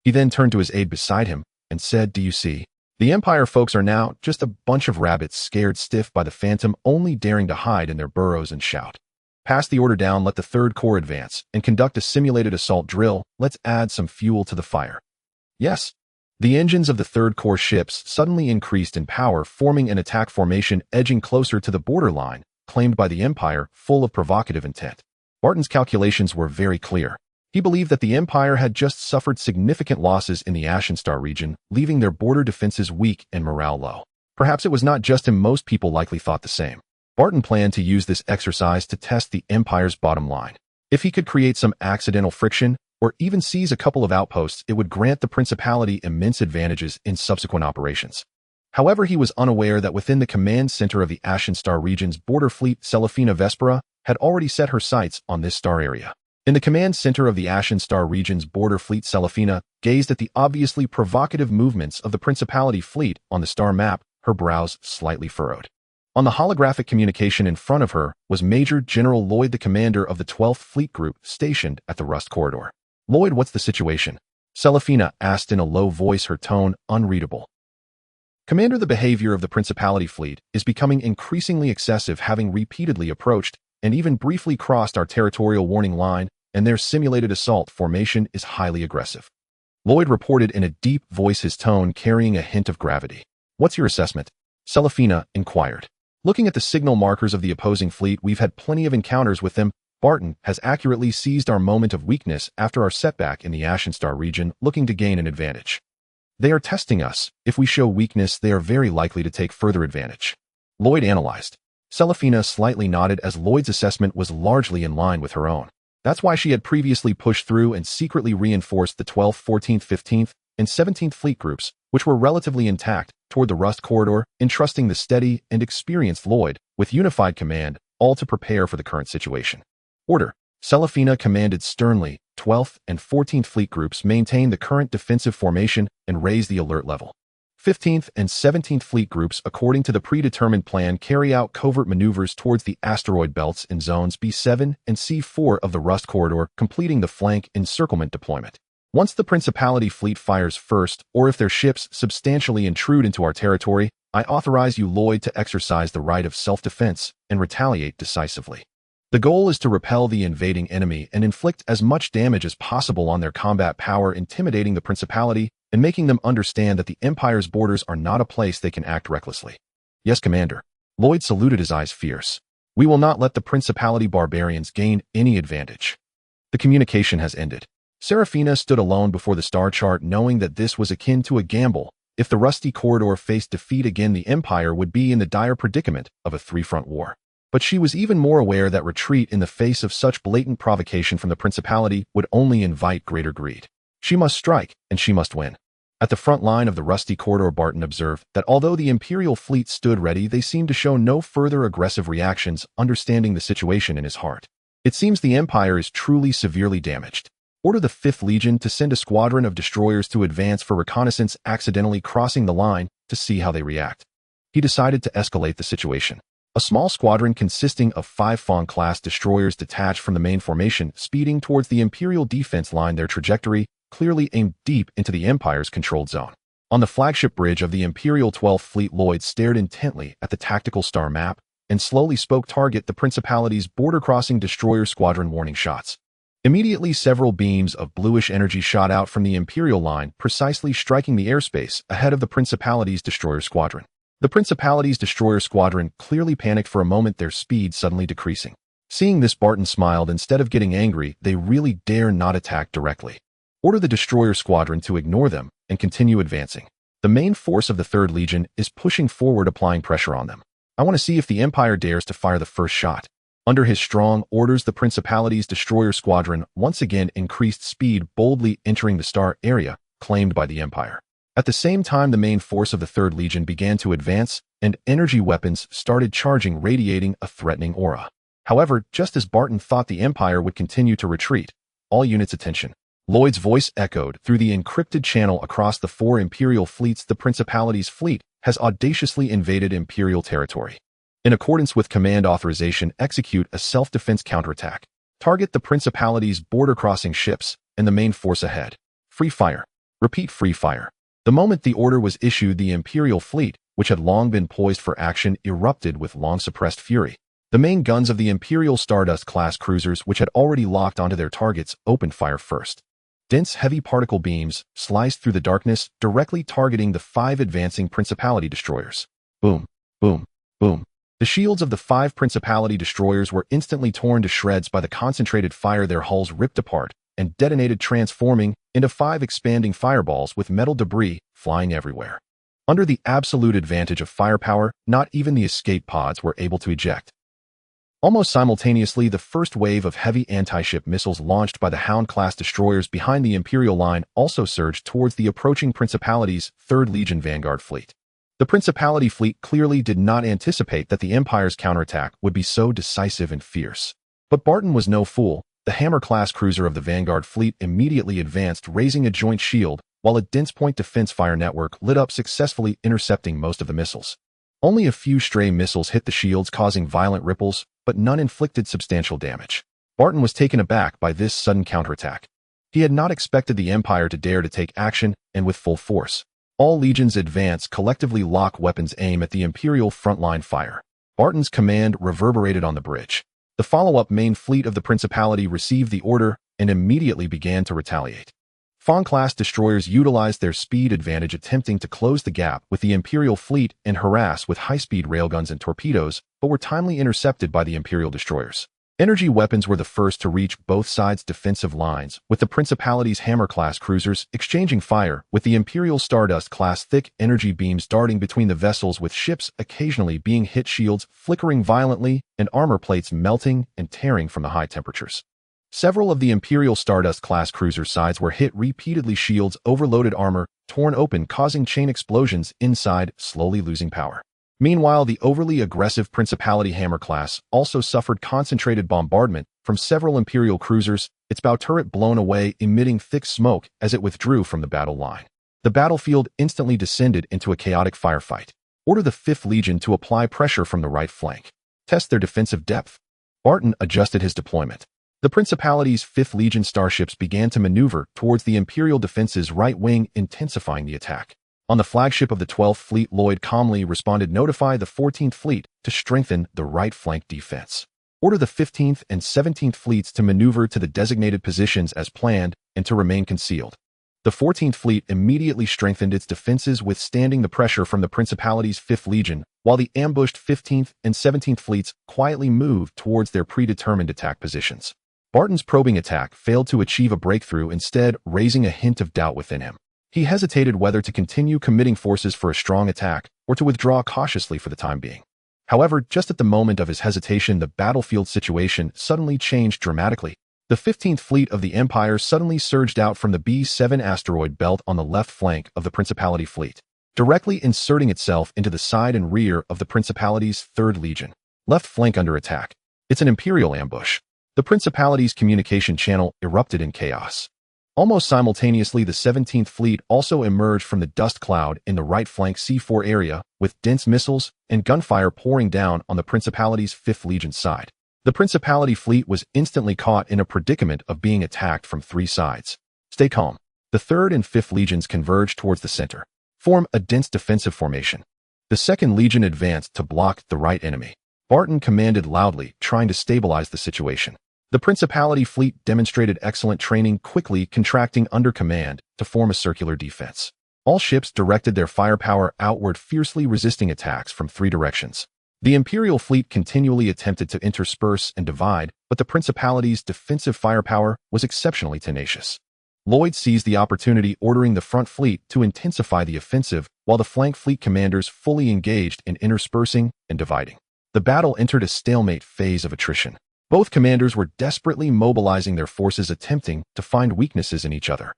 Speaker 1: He then turned to his aide beside him and said, "Do you see? The Empire folks are now just a bunch of rabbits scared stiff by the Phantom, only daring to hide in their burrows and shout. Pass the order down, let the 3rd Corps advance, and conduct a simulated assault drill. Let's add some fuel to the fire." Yes. The engines of the 3rd Corps ships suddenly increased in power, forming an attack formation edging closer to the borderline, claimed by the Empire, full of provocative intent. Barton's calculations were very clear. He believed that the Empire had just suffered significant losses in the Ashenstar region, leaving their border defenses weak and morale low. Perhaps it was not just him, most people likely thought the same. Barton planned to use this exercise to test the Empire's bottom line. If he could create some accidental friction, or even seize a couple of outposts, it would grant the Principality immense advantages in subsequent operations. However, he was unaware that within the command center of the Ashenstar region's border fleet, Selefina Vespera had already set her sights on this star area. In the command center of the Ashenstar region's border fleet, Selefina gazed at the obviously provocative movements of the Principality fleet on the star map, her brows slightly furrowed. On the holographic communication in front of her was Major General Lloyd, the commander of the 12th Fleet Group, stationed at the Rust Corridor. "Lloyd, what's the situation?" Selefina asked in a low voice, her tone unreadable. "Commander, the behavior of the Principality fleet is becoming increasingly excessive, having repeatedly approached and even briefly crossed our territorial warning line, and their simulated assault formation is highly aggressive." Lloyd reported in a deep voice, his tone carrying a hint of gravity. "What's your assessment?" Selefina inquired. "Looking at the signal markers of the opposing fleet, we've had plenty of encounters with them. Barton has accurately seized our moment of weakness after our setback in the Ashenstar region, looking to gain an advantage. They are testing us. If we show weakness, they are very likely to take further advantage." Lloyd analyzed. Selefina slightly nodded, as Lloyd's assessment was largely in line with her own. That's why she had previously pushed through and secretly reinforced the 12th, 14th, 15th, and 17th Fleet Groups, which were relatively intact, toward the Rust Corridor, entrusting the steady and experienced Lloyd with unified command, all to prepare for the current situation. "Order." Selefina commanded sternly. 12th and 14th Fleet Groups maintain the current defensive formation and raise the alert level. 15th and 17th Fleet Groups, according to the predetermined plan, carry out covert maneuvers towards the asteroid belts in zones B7 and C4 of the Rust Corridor, completing the flank encirclement deployment. Once the Principality fleet fires first, or if their ships substantially intrude into our territory, I authorize you, Lloyd, to exercise the right of self-defense and retaliate decisively. The goal is to repel the invading enemy and inflict as much damage as possible on their combat power, intimidating the Principality and making them understand that the Empire's borders are not a place they can act recklessly. "Yes, Commander." Lloyd saluted, his eyes fierce. "We will not let the Principality barbarians gain any advantage." The communication has ended. Serafina stood alone before the star chart, knowing that this was akin to a gamble. If the Rusty Corridor faced defeat again, the Empire would be in the dire predicament of a three-front war. But she was even more aware that retreat in the face of such blatant provocation from the Principality would only invite greater greed. She must strike, and she must win. At the front line of the Rusty Corridor, Barton observed that although the Imperial fleet stood ready, they seemed to show no further aggressive reactions, understanding the situation in his heart. It seems the Empire is truly severely damaged. Order the 5th Legion to send a squadron of destroyers to advance for reconnaissance, accidentally crossing the line, to see how they react. He decided to escalate the situation. A small squadron consisting of 5 Fawn-class destroyers detached from the main formation, speeding towards the Imperial defense line, their trajectory clearly aimed deep into the Empire's controlled zone. On the flagship bridge of the Imperial 12th Fleet, Lloyd stared intently at the tactical star map and slowly spoke. "Target the Principality's border-crossing destroyer squadron, warning shots." Immediately, several beams of bluish energy shot out from the Imperial line, precisely striking the airspace ahead of the Principality's destroyer squadron. The Principality's destroyer squadron clearly panicked for a moment, their speed suddenly decreasing. Seeing this, Barton smiled. Instead of getting angry, they really dare not attack directly. Order the destroyer squadron to ignore them and continue advancing. The main force of the 3rd Legion is pushing forward, applying pressure on them. I want to see if the Empire dares to fire the first shot. Under his strong orders, the Principality's destroyer squadron once again increased speed, boldly entering the star area claimed by the Empire. At the same time, the main force of the Third Legion began to advance, and energy weapons started charging, radiating a threatening aura. However, just as Barton thought the Empire would continue to retreat, all units' attention. Lloyd's voice echoed through the encrypted channel across the 4 Imperial fleets. The Principality's fleet has audaciously invaded Imperial territory. In accordance with command authorization, execute a self-defense counterattack. Target the Principality's border-crossing ships and the main force ahead. Free fire. Repeat, free fire. The moment the order was issued, the Imperial fleet, which had long been poised for action, erupted with long-suppressed fury. The main guns of the Imperial Stardust-class cruisers, which had already locked onto their targets, opened fire first. Dense, heavy particle beams sliced through the darkness, directly targeting the 5 advancing Principality destroyers. Boom, boom, boom. The shields of the 5 Principality destroyers were instantly torn to shreds by the concentrated fire. Their hulls ripped apart and detonated, transforming into 5 expanding fireballs with metal debris flying everywhere. Under the absolute advantage of firepower, not even the escape pods were able to eject. Almost simultaneously, the first wave of heavy anti-ship missiles launched by the Hound-class destroyers behind the Imperial line also surged towards the approaching Principality's 3rd Legion Vanguard fleet. The Principality fleet clearly did not anticipate that the Empire's counterattack would be so decisive and fierce. But Barton was no fool. The Hammer-class cruiser of the Vanguard fleet immediately advanced, raising a joint shield, while a dense point defense fire network lit up, successfully intercepting most of the missiles. Only a few stray missiles hit the shields, causing violent ripples, but none inflicted substantial damage. Barton was taken aback by this sudden counterattack. He had not expected the Empire to dare to take action, and with full force. All legions advance, collectively lock weapons, aim at the Imperial frontline fire. Barton's command reverberated on the bridge. The follow-up main fleet of the Principality received the order and immediately began to retaliate. Fawn-class destroyers utilized their speed advantage, attempting to close the gap with the Imperial fleet and harass with high-speed railguns and torpedoes, but were timely intercepted by the Imperial destroyers. Energy weapons were the first to reach both sides' defensive lines, with the Principality's Hammer-class cruisers exchanging fire, with the Imperial Stardust-class thick energy beams darting between the vessels, with ships occasionally being hit, shields flickering violently, and armor plates melting and tearing from the high temperatures. Several of the Imperial Stardust-class cruiser sides were hit repeatedly, shields, overloaded armor, torn open, causing chain explosions inside, slowly losing power. Meanwhile, the overly aggressive Principality Hammer class also suffered concentrated bombardment from several Imperial cruisers, its bow turret blown away, emitting thick smoke as it withdrew from the battle line. The battlefield instantly descended into a chaotic firefight. Order the 5th Legion to apply pressure from the right flank. Test their defensive depth. Barton adjusted his deployment. The Principality's 5th Legion starships began to maneuver towards the Imperial defense's right wing, intensifying the attack. On the flagship of the 12th Fleet, Lloyd calmly responded, notify the 14th Fleet to strengthen the right flank defense. Order the 15th and 17th Fleets to maneuver to the designated positions as planned and to remain concealed. The 14th Fleet immediately strengthened its defenses, withstanding the pressure from the Principality's 5th Legion, while the ambushed 15th and 17th Fleets quietly moved towards their predetermined attack positions. Barton's probing attack failed to achieve a breakthrough, instead raising a hint of doubt within him. He hesitated whether to continue committing forces for a strong attack or to withdraw cautiously for the time being. However, just at the moment of his hesitation, the battlefield situation suddenly changed dramatically. The 15th Fleet of the Empire suddenly surged out from the B7 asteroid belt on the left flank of the Principality fleet, directly inserting itself into the side and rear of the Principality's 3rd Legion. Left flank under attack. It's an Imperial ambush. The Principality's communication channel erupted in chaos. Almost simultaneously, the 17th Fleet also emerged from the dust cloud in the right flank C4 area, with dense missiles and gunfire pouring down on the Principality's 5th Legion side. The Principality fleet was instantly caught in a predicament of being attacked from 3 sides. Stay calm. The 3rd and 5th Legions converged towards the center. Form a dense defensive formation. The 2nd Legion advanced to block the right enemy. Barton commanded loudly, trying to stabilize the situation. The Principality fleet demonstrated excellent training, quickly contracting under command to form a circular defense. All ships directed their firepower outward, fiercely resisting attacks from 3 directions. The Imperial fleet continually attempted to intersperse and divide, but the Principality's defensive firepower was exceptionally tenacious. Lloyd seized the opportunity, ordering the front fleet to intensify the offensive, while the flank fleet commanders fully engaged in interspersing and dividing. The battle entered a stalemate phase of attrition. Both commanders were desperately mobilizing their forces, attempting to find weaknesses in each other.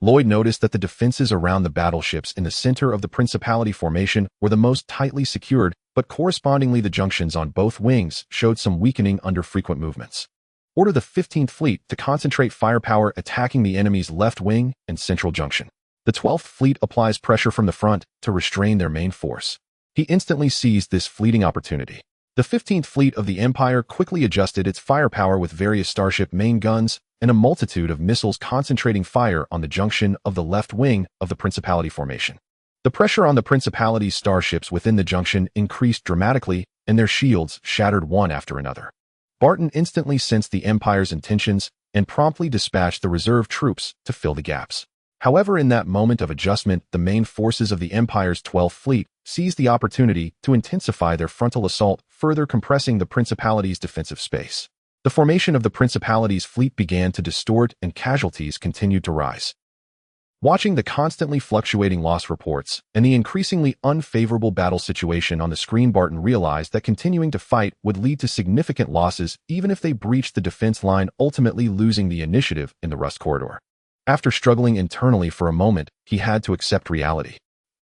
Speaker 1: Lloyd noticed that the defenses around the battleships in the center of the Principality formation were the most tightly secured, but correspondingly the junctions on both wings showed some weakening under frequent movements. Order the 15th Fleet to concentrate firepower attacking the enemy's left wing and central junction. The 12th Fleet applies pressure from the front to restrain their main force. He instantly seized this fleeting opportunity. The 15th Fleet of the Empire quickly adjusted its firepower with various starship main guns and a multitude of missiles concentrating fire on the junction of the left wing of the Principality formation. The pressure on the Principality's starships within the junction increased dramatically, and their shields shattered one after another. Barton instantly sensed the Empire's intentions and promptly dispatched the reserve troops to fill the gaps. However, in that moment of adjustment, the main forces of the Empire's 12th Fleet seized the opportunity to intensify their frontal assault, further compressing the Principality's defensive space. The formation of the Principality's fleet began to distort and casualties continued to rise. Watching the constantly fluctuating loss reports and the increasingly unfavorable battle situation on the screen, Barton realized that continuing to fight would lead to significant losses even if they breached the defense line, ultimately losing the initiative in the Rust Corridor. After struggling internally for a moment, he had to accept reality.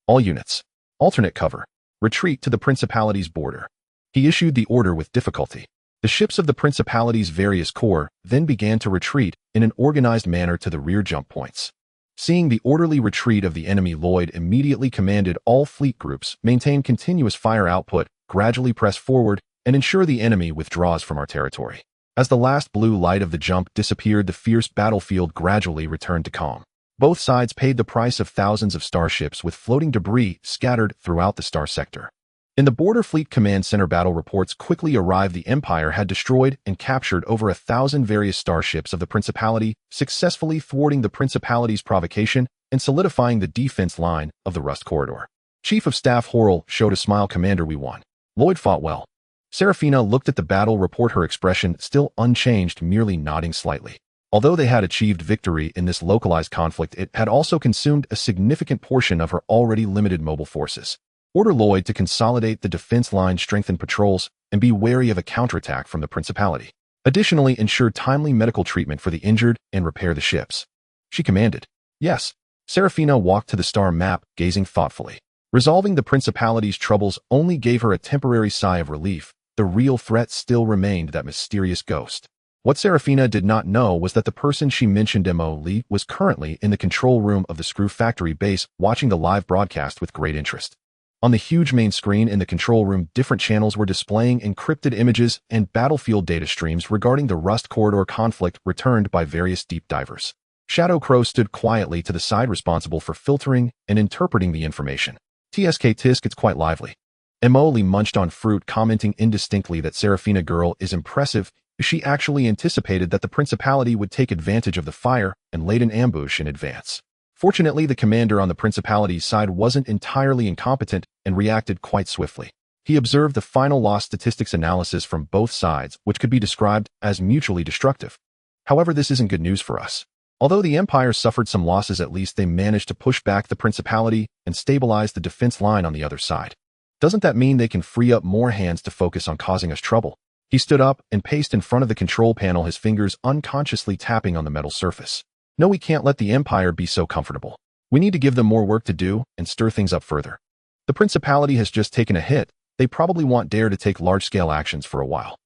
Speaker 1: All units, alternate cover, retreat to the Principality's border. He issued the order with difficulty. The ships of the Principality's various corps then began to retreat in an organized manner to the rear jump points. Seeing the orderly retreat of the enemy, Lloyd immediately commanded all fleet groups maintain continuous fire output, gradually press forward, and ensure the enemy withdraws from our territory. As the last blue light of the jump disappeared, the fierce battlefield gradually returned to calm. Both sides paid the price of thousands of starships with floating debris scattered throughout the star sector. In the Border Fleet Command Center, battle reports quickly arrived. The Empire had destroyed and captured over 1,000 various starships of the Principality, successfully thwarting the Principality's provocation and solidifying the defense line of the Rust Corridor. Chief of Staff Horrell showed a smile. Commander, we won. Lloyd fought well. Serafina looked at the battle report, her expression still unchanged, merely nodding slightly. Although they had achieved victory in this localized conflict, it had also consumed a significant portion of her already limited mobile forces. Order Lloyd to consolidate the defense line, strengthen patrols, and be wary of a counterattack from the Principality. Additionally, ensure timely medical treatment for the injured and repair the ships. She commanded. Yes. Serafina walked to the star map, gazing thoughtfully. Resolving the Principality's troubles only gave her a temporary sigh of relief. The real threat still remained that mysterious ghost. What Serafina did not know was that the person she mentioned, Mo Lee, was currently in the control room of the Screw Factory base, watching the live broadcast with great interest. On the huge main screen in the control room, different channels were displaying encrypted images and battlefield data streams regarding the Rust Corridor conflict returned by various deep divers. Shadow Crow stood quietly to the side, responsible for filtering and interpreting the information. Tsk tisk, it's quite lively. Emily munched on fruit, commenting indistinctly that Serafina girl is impressive. She actually anticipated that the Principality would take advantage of the fire and laid an ambush in advance. Fortunately, the commander on the Principality's side wasn't entirely incompetent and reacted quite swiftly. He observed the final loss statistics analysis from both sides, which could be described as mutually destructive. However, this isn't good news for us. Although the Empire suffered some losses, at least they managed to push back the Principality and stabilize the defense line on the other side. Doesn't that mean they can free up more hands to focus on causing us trouble? He stood up and paced in front of the control panel, his fingers unconsciously tapping on the metal surface. No, we can't let the Empire be so comfortable. We need to give them more work to do and stir things up further. The Principality has just taken a hit. They probably want Dare to take large-scale actions for a while.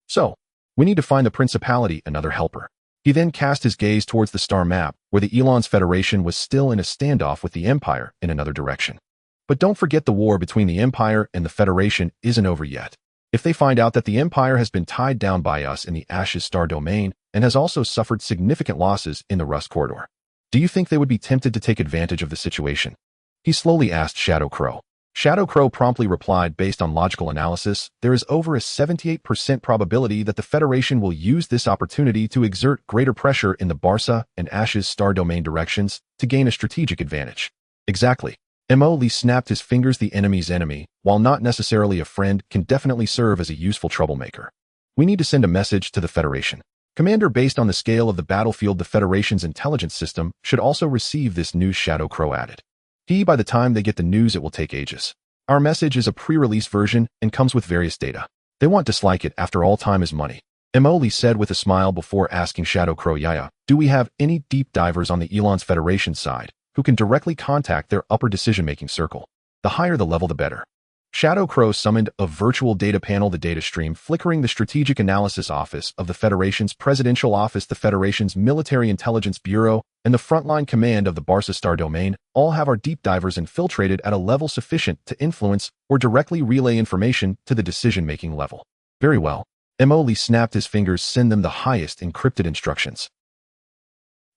Speaker 1: So, we need to find the Principality another helper. He then cast his gaze towards the star map, where the Elon's Federation was still in a standoff with the Empire in another direction. But don't forget, the war between the Empire and the Federation isn't over yet. If they find out that the Empire has been tied down by us in the Ashes Star domain and has also suffered significant losses in the Rust Corridor, do you think they would be tempted to take advantage of the situation? He slowly asked Shadow Crow. Shadow Crow promptly replied, based on logical analysis, there is over a 78% probability that the Federation will use this opportunity to exert greater pressure in the Barca and Ashes Star domain directions to gain a strategic advantage. Exactly. Mo Lee snapped his fingers. The enemy's enemy, while not necessarily a friend, can definitely serve as a useful troublemaker. We need to send a message to the Federation. Commander, based on the scale of the battlefield, the Federation's intelligence system should also receive this news, Shadow Crow added. By the time they get the news, it will take ages. Our message is a pre-release version and comes with various data. They won't dislike it. After all, time is money. Emoli said with a smile before asking Shadow Crow Yaya, do we have any deep divers on the Elon's Federation side who can directly contact their upper decision-making circle? The higher the level, the better. Shadow Crow summoned a virtual data panel, the data stream, flickering the Strategic Analysis Office of the Federation's Presidential Office, the Federation's Military Intelligence Bureau, and the Frontline Command of the Barca Star Domain all have our deep divers infiltrated at a level sufficient to influence or directly relay information to the decision-making level. Very well. Emoli snapped his fingers. Send them the highest encrypted instructions.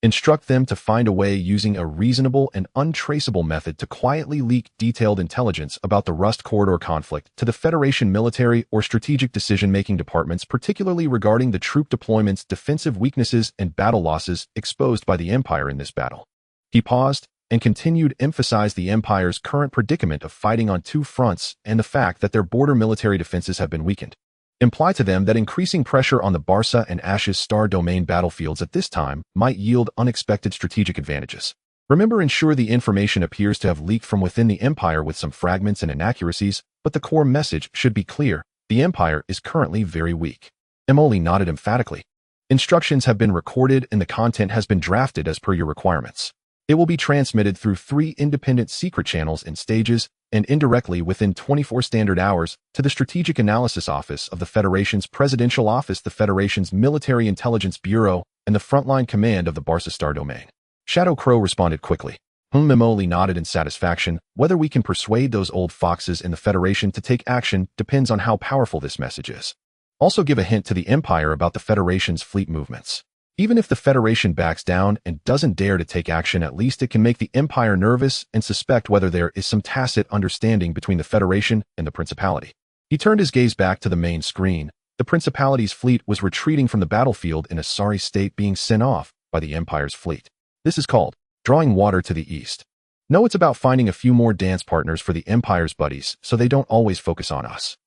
Speaker 1: Instruct them to find a way using a reasonable and untraceable method to quietly leak detailed intelligence about the Rust Corridor conflict to the Federation military or strategic decision-making departments, particularly regarding the troop deployments, defensive weaknesses, and battle losses exposed by the Empire in this battle. He paused and continued to emphasize the Empire's current predicament of fighting on two fronts and the fact that their border military defenses have been weakened. Imply to them that increasing pressure on the Barca and Ashes Star Domain battlefields at this time might yield unexpected strategic advantages. Remember, ensure the information appears to have leaked from within the Empire with some fragments and inaccuracies, but the core message should be clear. The Empire is currently very weak. Emoli nodded emphatically. Instructions have been recorded and the content has been drafted as per your requirements. It will be transmitted through 3 independent secret channels in stages and indirectly within 24 standard hours to the Strategic Analysis Office of the Federation's Presidential Office, the Federation's Military Intelligence Bureau, and the Frontline Command of the Barca Star Domain. Shadow Crow responded quickly. Emoli nodded in satisfaction. Whether we can persuade those old foxes in the Federation to take action depends on how powerful this message is. Also give a hint to the Empire about the Federation's fleet movements. Even if the Federation backs down and doesn't dare to take action, at least it can make the Empire nervous and suspect whether there is some tacit understanding between the Federation and the Principality. He turned his gaze back to the main screen. The Principality's fleet was retreating from the battlefield in a sorry state, being sent off by the Empire's fleet. This is called drawing water to the east. No, it's about finding a few more dance partners for the Empire's buddies so they don't always focus on us.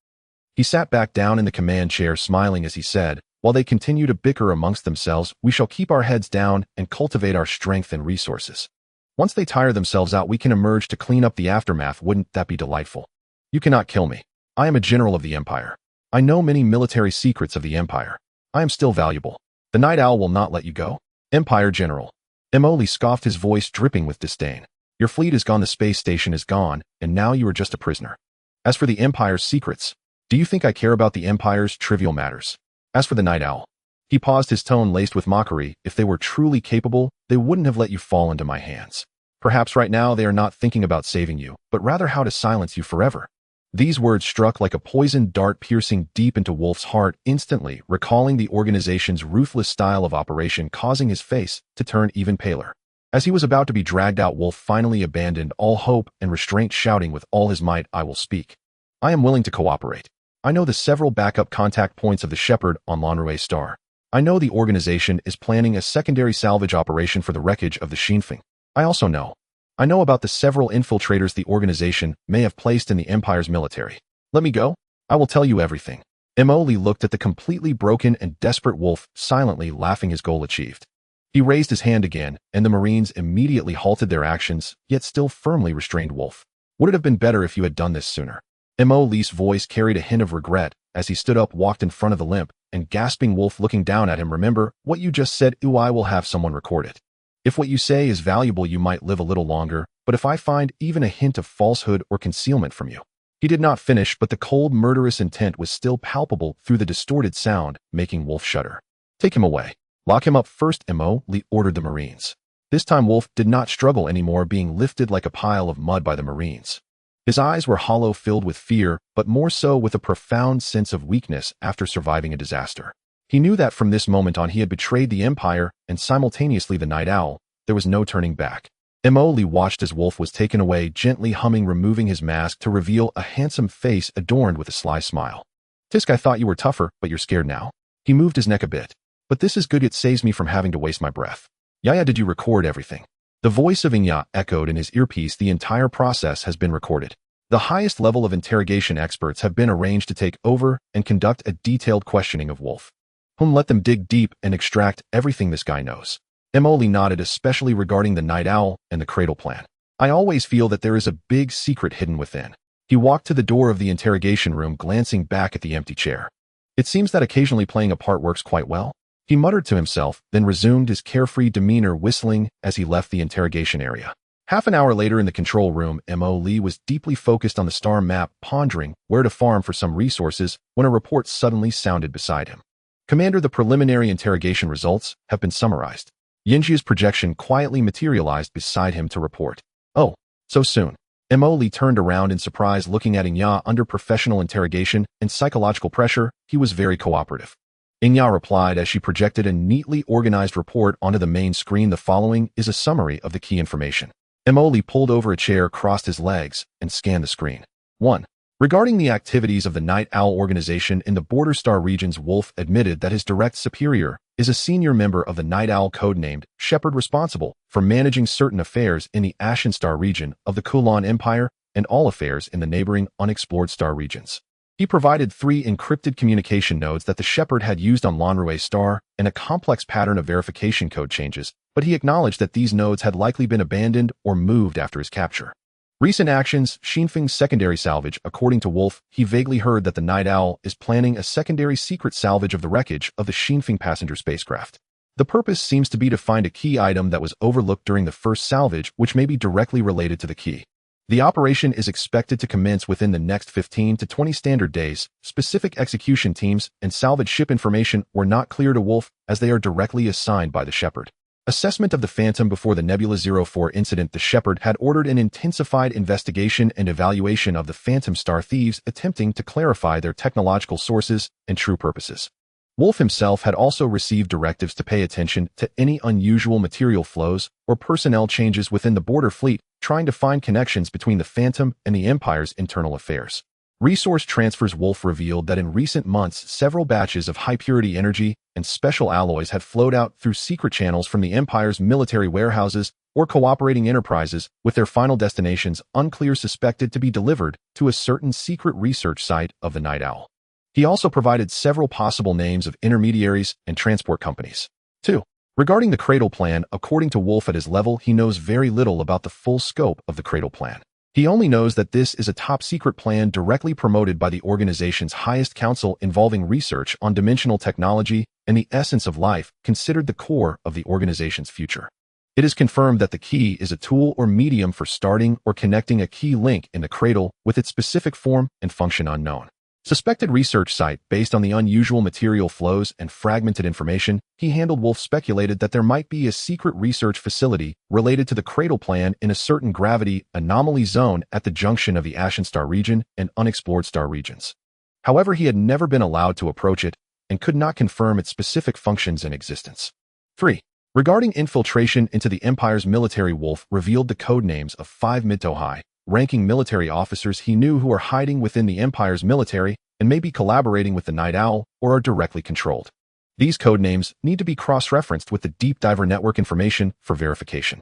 Speaker 1: He sat back down in the command chair, smiling as he said, while they continue to bicker amongst themselves, we shall keep our heads down and cultivate our strength and resources. Once they tire themselves out, we can emerge to clean up the aftermath. Wouldn't that be delightful? You cannot kill me. I am a general of the Empire. I know many military secrets of the Empire. I am still valuable. The Night Owl will not let you go. Empire General. Emoli scoffed, his voice dripping with disdain. Your fleet is gone, the space station is gone, and now you are just a prisoner. As for the Empire's secrets, do you think I care about the Empire's trivial matters? As for the Night Owl, he paused, his tone laced with mockery. If they were truly capable, they wouldn't have let you fall into my hands. Perhaps right now they are not thinking about saving you, but rather how to silence you forever. These words struck like a poisoned dart, piercing deep into Wolf's heart, instantly recalling the organization's ruthless style of operation, causing his face to turn even paler. As he was about to be dragged out, Wolf finally abandoned all hope and restraint, shouting with all his might, I will speak. I am willing to cooperate. I know the several backup contact points of the Shepherd on Lanrue Star. I know the organization is planning a secondary salvage operation for the wreckage of the Shinfeng. I also know. I know about the several infiltrators the organization may have placed in the Empire's military. Let me go. I will tell you everything. Emoli looked at the completely broken and desperate Wolf, silently laughing, his goal achieved. He raised his hand again, and the Marines immediately halted their actions, yet still firmly restrained Wolf. Would it have been better if you had done this sooner? Emoli's voice carried a hint of regret as he stood up, walked in front of the limp, and gasping Wolf looking down at him. Remember what you just said? I will have someone record it. If what you say is valuable, you might live a little longer, but if I find even a hint of falsehood or concealment from you. He did not finish, but the cold, murderous intent was still palpable through the distorted sound, making Wolf shudder. Take him away. Lock him up first, Emoli ordered the Marines. This time Wolf did not struggle anymore, being lifted like a pile of mud by the Marines. His eyes were hollow, filled with fear, but more so with a profound sense of weakness after surviving a disaster. He knew that from this moment on he had betrayed the Empire and simultaneously the Night Owl. There was no turning back. Emoli watched as Wolf was taken away, gently humming, removing his mask to reveal a handsome face adorned with a sly smile. Tisk, I thought you were tougher, but you're scared now? He moved his neck a bit. But this is good, it saves me from having to waste my breath. Yaya, did you record everything? The voice of Inya echoed in his earpiece. The entire process has been recorded. The highest level of interrogation experts have been arranged to take over and conduct a detailed questioning of Wolf. Let them dig deep and extract everything this guy knows. Emoli nodded, especially regarding the Night Owl and the Cradle plan. I always feel that there is a big secret hidden within. He walked to the door of the interrogation room, glancing back at the empty chair. It seems that occasionally playing a part works quite well. He muttered to himself, then resumed his carefree demeanor, whistling as he left the interrogation area. Half an hour later in the control room, Mo Lee was deeply focused on the star map, pondering where to farm for some resources when a report suddenly sounded beside him. Commander, the preliminary interrogation results have been summarized. Yinjia's projection quietly materialized beside him to report. Oh, so soon. Mo Lee turned around in surprise, looking at Inya. Under professional interrogation and psychological pressure, he was very cooperative. Inya replied as she projected a neatly organized report onto the main screen. The following is a summary of the key information. Mo Lee pulled over a chair, crossed his legs, and scanned the screen. 1. Regarding the activities of the Night Owl organization in the Border Star regions, Wolf admitted that his direct superior is a senior member of the Night Owl codenamed Shepard, responsible for managing certain affairs in the Ashen Star region of the Kulon Empire and all affairs in the neighboring unexplored star regions. He provided 3 encrypted communication nodes that the Shepard had used on Lonrue Star and a complex pattern of verification code changes, but he acknowledged that these nodes had likely been abandoned or moved after his capture. Recent actions, Xinfeng's secondary salvage. According to Wolf, he vaguely heard that the Night Owl is planning a secondary secret salvage of the wreckage of the Xinfeng passenger spacecraft. The purpose seems to be to find a key item that was overlooked during the first salvage, which may be directly related to the key. The operation is expected to commence within the next 15 to 20 standard days. Specific execution teams and salvage ship information were not clear to Wolf, as they are directly assigned by the Shepard. Assessment of the Phantom. Before the Nebula 04 incident, the Shepard had ordered an intensified investigation and evaluation of the Phantom Star thieves, attempting to clarify their technological sources and true purposes. Wolf himself had also received directives to pay attention to any unusual material flows or personnel changes within the border fleet, trying to find connections between the Phantom and the Empire's internal affairs. Resource transfers. Wolf revealed that in recent months, several batches of high-purity energy and special alloys had flowed out through secret channels from the Empire's military warehouses or cooperating enterprises, with their final destinations unclear, suspected to be delivered to a certain secret research site of the Night Owl. He also provided several possible names of intermediaries and transport companies. 2. Regarding the Cradle Plan, according to Wolf, at his level, he knows very little about the full scope of the Cradle Plan. He only knows that this is a top-secret plan directly promoted by the organization's highest council, involving research on dimensional technology and the essence of life, considered the core of the organization's future. It is confirmed that the key is a tool or medium for starting or connecting a key link in the Cradle, with its specific form and function unknown. Suspected research site. Based on the unusual material flows and fragmented information he handled, Wolf speculated that there might be a secret research facility related to the Cradle Plan in a certain gravity anomaly zone at the junction of the Ashen Star region and unexplored star regions. However, he had never been allowed to approach it and could not confirm its specific functions and existence. 3. Regarding infiltration into the Empire's military, Wolf revealed the codenames of 5 mid-to-high ranking military officers he knew who are hiding within the Empire's military and may be collaborating with the Night Owl or are directly controlled. These codenames need to be cross-referenced with the Deep Diver network information for verification.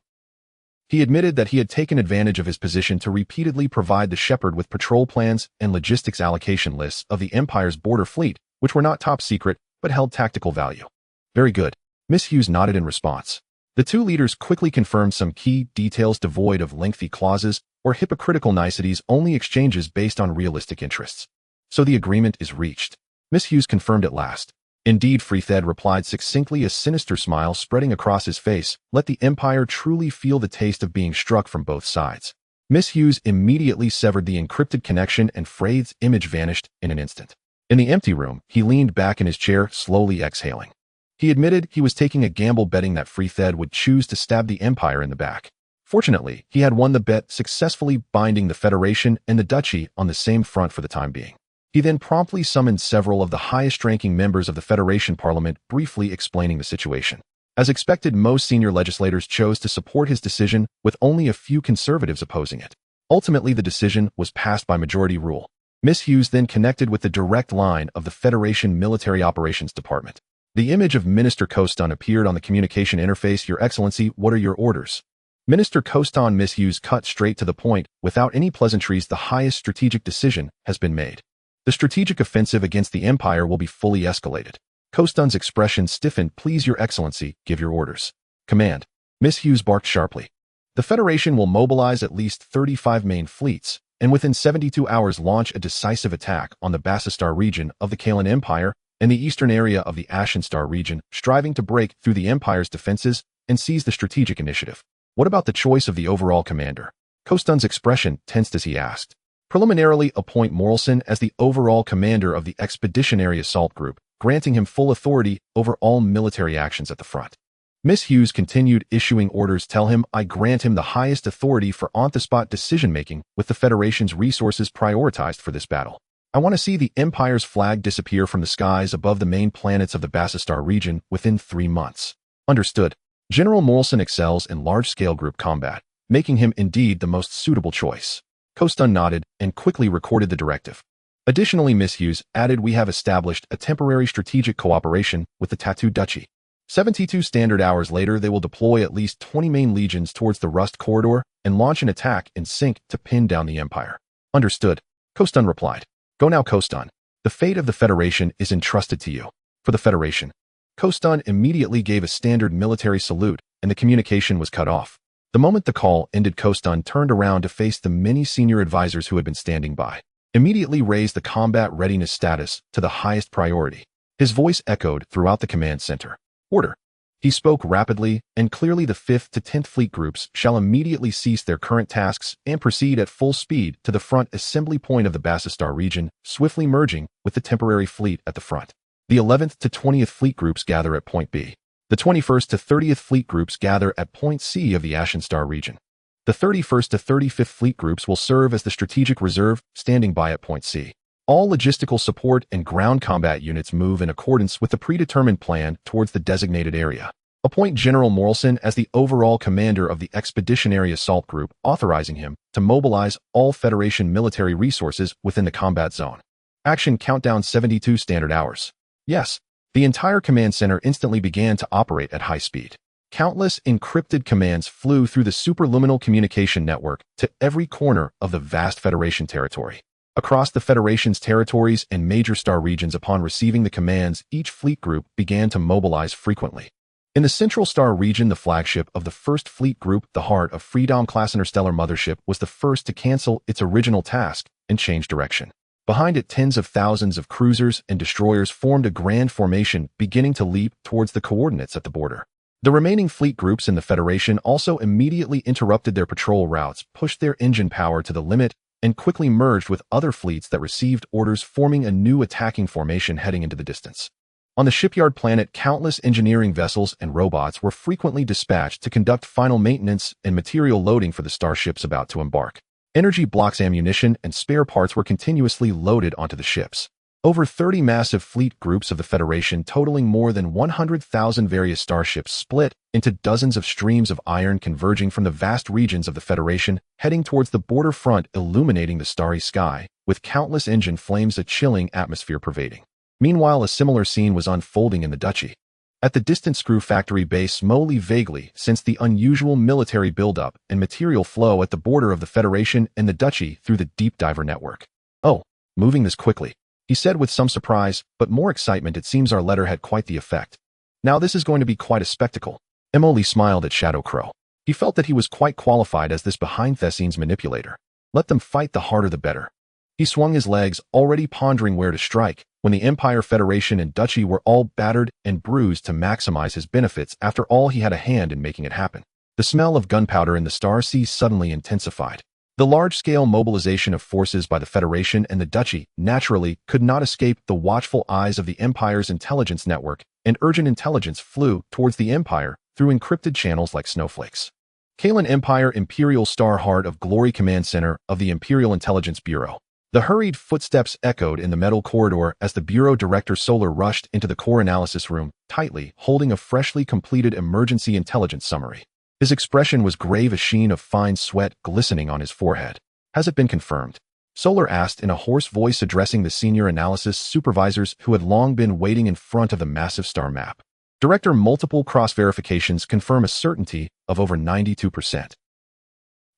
Speaker 1: He admitted that he had taken advantage of his position to repeatedly provide the Shepard with patrol plans and logistics allocation lists of the Empire's border fleet, which were not top secret but held tactical value. Very good. Miss Hughes nodded in response. The 2 leaders quickly confirmed some key details devoid of lengthy clauses or hypocritical niceties, only exchanges based on realistic interests. So the agreement is reached. Miss Hughes confirmed at last. Indeed, Freethed replied succinctly, a sinister smile spreading across his face. Let the Empire truly feel the taste of being struck from both sides. Miss Hughes immediately severed the encrypted connection and Freyd's image vanished in an instant. In the empty room, he leaned back in his chair, slowly exhaling. He admitted he was taking a gamble, betting that Freethed would choose to stab the Empire in the back. Fortunately, he had won the bet, successfully binding the Federation and the Duchy on the same front for the time being. He then promptly summoned several of the highest-ranking members of the Federation Parliament, briefly explaining the situation. As expected, most senior legislators chose to support his decision, with only a few conservatives opposing it. Ultimately, the decision was passed by majority rule. Miss Hughes then connected with the direct line of the Federation Military Operations Department. The image of Minister Coston appeared on the communication interface. Your Excellency, what are your orders? Minister Coston. Miss Hughes cut straight to the point, without any pleasantries. The highest strategic decision has been made. The strategic offensive against the Empire will be fully escalated. Coston's expression stiffened. Please, Your Excellency, give your orders. Command. Miss Hughes barked sharply. The Federation will mobilize at least 35 main fleets, and within 72 hours launch a decisive attack on the Bassistar region of the Kalan Empire, in the eastern area of the Ashen Star region, striving to break through the Empire's defenses and seize the strategic initiative. What about the choice of the overall commander? Kostun's expression tensed as he asked. Preliminarily appoint Morrison as the overall commander of the Expeditionary Assault Group, granting him full authority over all military actions at the front. Miss Hughes continued issuing orders. Tell him I grant him the highest authority for on-the-spot decision-making with the Federation's resources prioritized for this battle. I want to see the Empire's flag disappear from the skies above the main planets of the Battlestar region within 3 months. Understood. General Morrison excels in large-scale group combat, making him indeed the most suitable choice. Kostun nodded and quickly recorded the directive. Additionally, Miss Hughes added, we have established a temporary strategic cooperation with the Tattoo Duchy. 72 standard hours later, they will deploy at least 20 main legions towards the Rust Corridor and launch an attack in sync to pin down the Empire. Understood. Kostun replied. Go now, Kostun. The fate of the Federation is entrusted to you. For the Federation. Kostun immediately gave a standard military salute, and the communication was cut off. The moment the call ended, Kostun turned around to face the many senior advisors who had been standing by. Immediately raised the combat readiness status to the highest priority. His voice echoed throughout the command center. Order. He spoke rapidly and clearly. The 5th to 10th Fleet groups shall immediately cease their current tasks and proceed at full speed to the front assembly point of the Battlestar region, swiftly merging with the temporary fleet at the front. The 11th to 20th Fleet groups gather at Point B. The 21st to 30th Fleet groups gather at Point C of the Ashen Star region. The 31st to 35th Fleet groups will serve as the strategic reserve, standing by at Point C. All logistical support and ground combat units move in accordance with the predetermined plan towards the designated area. Appoint General Morrison as the overall commander of the Expeditionary Assault Group, authorizing him to mobilize all Federation military resources within the combat zone. Action countdown 72 standard hours. Yes, the entire command center instantly began to operate at high speed. Countless encrypted commands flew through the superluminal communication network to every corner of the vast Federation territory. Across the Federation's territories and major star regions, upon receiving the commands, each fleet group began to mobilize frequently. In the Central Star region, the flagship of the 1st Fleet Group, the Heart of Freedom-class interstellar mothership, was the first to cancel its original task and change direction. Behind it, tens of thousands of cruisers and destroyers formed a grand formation, beginning to leap towards the coordinates at the border. The remaining fleet groups in the Federation also immediately interrupted their patrol routes, pushed their engine power to the limit, and quickly merged with other fleets that received orders, forming a new attacking formation heading into the distance. On the shipyard planet, countless engineering vessels and robots were frequently dispatched to conduct final maintenance and material loading for the starships about to embark. Energy blocks, ammunition, and spare parts were continuously loaded onto the ships. Over 30 massive fleet groups of the Federation, totaling more than 100,000 various starships, split into dozens of streams of iron, converging from the vast regions of the Federation, heading towards the border front, illuminating the starry sky, with countless engine flames, a chilling atmosphere pervading. Meanwhile, a similar scene was unfolding in the Duchy. At the distant screw factory base, slowly, vaguely, since the unusual military buildup and material flow at the border of the Federation and the Duchy through the deep diver network. Oh, moving this quickly, he said with some surprise, but more excitement. It seems our letter had quite the effect. Now this is going to be quite a spectacle. Emily smiled at Shadow Crow. He felt that he was quite qualified as this behind-the-scenes manipulator. Let them fight, the harder the better. He swung his legs, already pondering where to strike, when the Empire, Federation, and Duchy were all battered and bruised to maximize his benefits. After all, he had a hand in making it happen. The smell of gunpowder in the star sea suddenly intensified. The large-scale mobilization of forces by the Federation and the Duchy naturally could not escape the watchful eyes of the Empire's intelligence network, and urgent intelligence flew towards the Empire through encrypted channels like snowflakes. Kalen Empire, Imperial Star, Heart of Glory, Command Center of the Imperial Intelligence Bureau. The hurried footsteps echoed in the metal corridor as the Bureau Director Solar rushed into the core analysis room, tightly holding a freshly completed emergency intelligence summary. His expression was grave, a sheen of fine sweat glistening on his forehead. Has it been confirmed? Solar asked in a hoarse voice, addressing the senior analysis supervisors who had long been waiting in front of the massive star map. Director, multiple cross-verifications confirm a certainty of over 92%.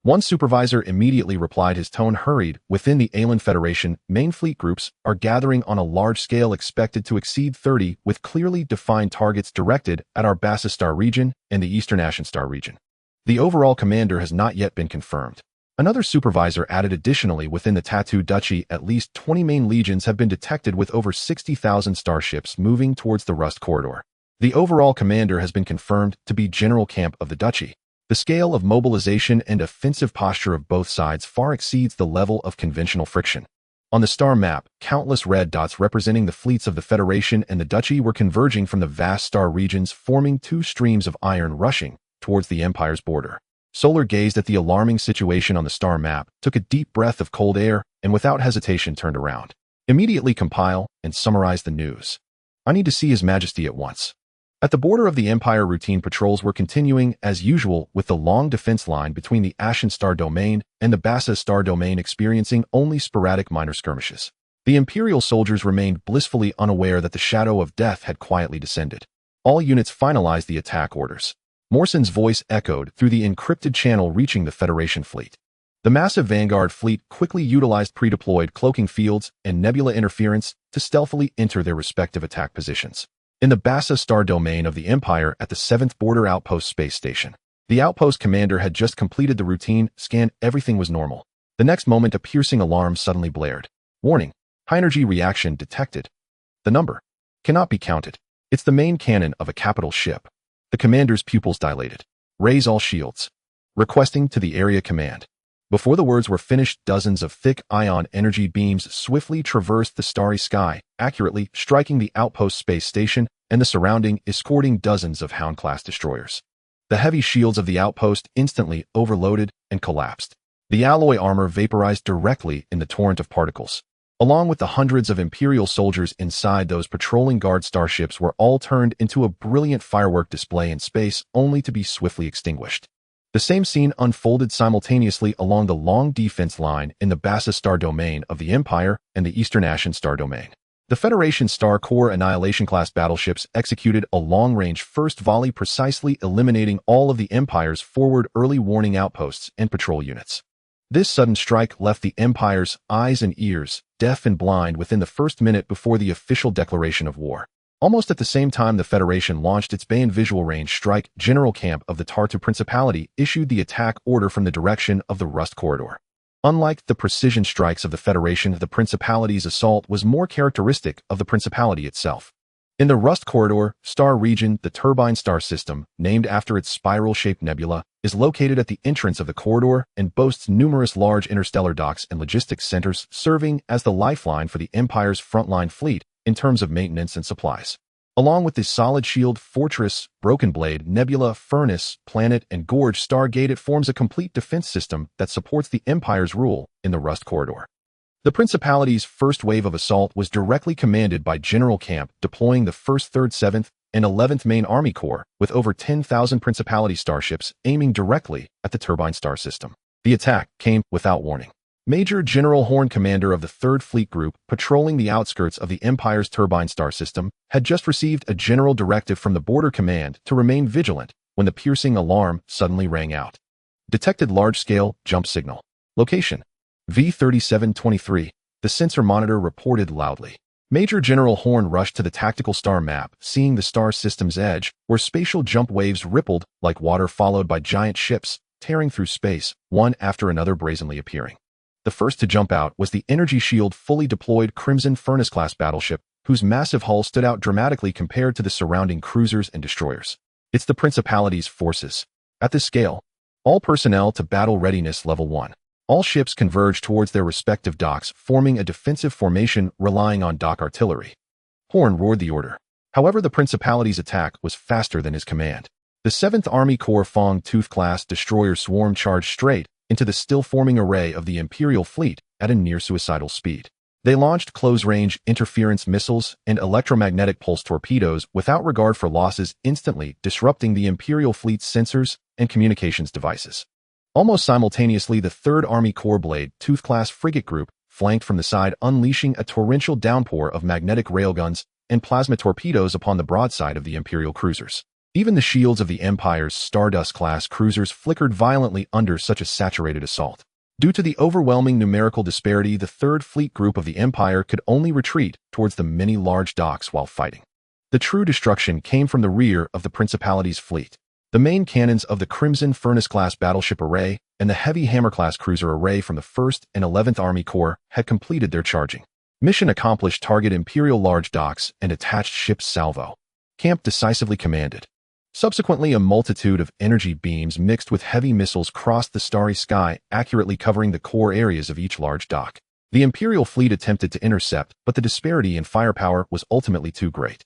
Speaker 1: One supervisor immediately replied, his tone hurried. Within the Alien Federation, main fleet groups are gathering on a large scale, expected to exceed 30, with clearly defined targets directed at our Battlestar region and the Eastern Ashen Star region. The overall commander has not yet been confirmed. Another supervisor added additionally within the Tattoo Duchy at least 20 main legions have been detected with over 60,000 starships moving towards the Rust Corridor. The overall commander has been confirmed to be General Camp of the Duchy. The scale of mobilization and offensive posture of both sides far exceeds the level of conventional friction. On the star map, countless red dots representing the fleets of the Federation and the Duchy were converging from the vast star regions, forming two streams of iron rushing towards the Empire's border. Solar gazed at the alarming situation on the star map, took a deep breath of cold air, and without hesitation turned around. Immediately compile and summarize the news. I need to see His Majesty at once. At the border of the Empire, routine patrols were continuing as usual, with the long defense line between the Ashen Star Domain and the Bassa Star Domain experiencing only sporadic minor skirmishes. The Imperial soldiers remained blissfully unaware that the shadow of death had quietly descended. All units finalized the attack orders. Morson's voice echoed through the encrypted channel reaching the Federation fleet. The massive Vanguard fleet quickly utilized pre-deployed cloaking fields and nebula interference to stealthily enter their respective attack positions. In the Bassa Star Domain of the Empire at the 7th Border Outpost Space Station, the outpost commander had just completed the routine scan. Everything was normal. The next moment, a piercing alarm suddenly blared. Warning, high-energy reaction detected. The number cannot be counted. It's the main cannon of a capital ship. The commander's pupils dilated. Raise all shields. Requesting to the area command. Before the words were finished, dozens of thick ion energy beams swiftly traversed the starry sky, accurately striking the outpost space station and the surrounding, escorting dozens of Hound-class destroyers. The heavy shields of the outpost instantly overloaded and collapsed. The alloy armor vaporized directly in the torrent of particles. Along with the hundreds of Imperial soldiers inside, those patrolling guard starships were all turned into a brilliant firework display in space, only to be swiftly extinguished. The same scene unfolded simultaneously along the long defense line in the Bassa Star Domain of the Empire and the Eastern Ashen Star Domain. The Federation Star Corps Annihilation-class battleships executed a long-range first volley, precisely eliminating all of the Empire's forward early warning outposts and patrol units. This sudden strike left the Empire's eyes and ears deaf and blind within the first minute before the official declaration of war. Almost at the same time the Federation launched its Bayon visual range strike, General Camp of the Tartu Principality issued the attack order from the direction of the Rust Corridor. Unlike the precision strikes of the Federation, the Principality's assault was more characteristic of the Principality itself. In the Rust Corridor star region, the Turbine star system, named after its spiral-shaped nebula, is located at the entrance of the corridor and boasts numerous large interstellar docks and logistics centers, serving as the lifeline for the Empire's frontline fleet in terms of maintenance and supplies. Along with the Solid Shield, Fortress, Broken Blade, Nebula, Furnace, Planet, and Gorge Stargate, it forms a complete defense system that supports the Empire's rule in the Rust Corridor. The Principality's first wave of assault was directly commanded by General Camp, deploying the 1st, 3rd, 7th, and 11th Main Army Corps, with over 10,000 Principality starships aiming directly at the Turbine star system. The attack came without warning. Major General Horn, commander of the 3rd Fleet Group, patrolling the outskirts of the Empire's Turbine star system, had just received a general directive from the Border Command to remain vigilant when the piercing alarm suddenly rang out. Detected large-scale jump signal. Location: V3723. The sensor monitor reported loudly. Major General Horn rushed to the tactical star map, seeing the star system's edge, where spatial jump waves rippled like water, followed by giant ships tearing through space, one after another brazenly appearing. The first to jump out was the energy shield fully deployed Crimson Furnace-class battleship, whose massive hull stood out dramatically compared to the surrounding cruisers and destroyers. It's the Principality's forces. At this scale, all personnel to battle readiness level 1. All ships converge towards their respective docks, forming a defensive formation relying on dock artillery. Horn roared the order. However, the Principality's attack was faster than his command. The 7th Army Corps Fong Tooth-class destroyer swarm charged straight into the still-forming array of the Imperial fleet at a near-suicidal speed. They launched close-range interference missiles and electromagnetic pulse torpedoes without regard for losses, instantly disrupting the Imperial fleet's sensors and communications devices. Almost simultaneously, the 3rd Army Corps Blade Tooth-class frigate group flanked from the side, unleashing a torrential downpour of magnetic railguns and plasma torpedoes upon the broadside of the Imperial cruisers. Even the shields of the Empire's Stardust-class cruisers flickered violently under such a saturated assault. Due to the overwhelming numerical disparity, the 3rd Fleet Group of the Empire could only retreat towards the many large docks while fighting. The true destruction came from the rear of the Principality's fleet. The main cannons of the Crimson Furnace-class battleship array and the heavy hammer-class cruiser array from the 1st and 11th Army Corps had completed their charging. Mission accomplished. Target Imperial large docks and attached ships salvo. Camp decisively commanded. Subsequently, a multitude of energy beams mixed with heavy missiles crossed the starry sky, accurately covering the core areas of each large dock. The Imperial fleet attempted to intercept, but the disparity in firepower was ultimately too great.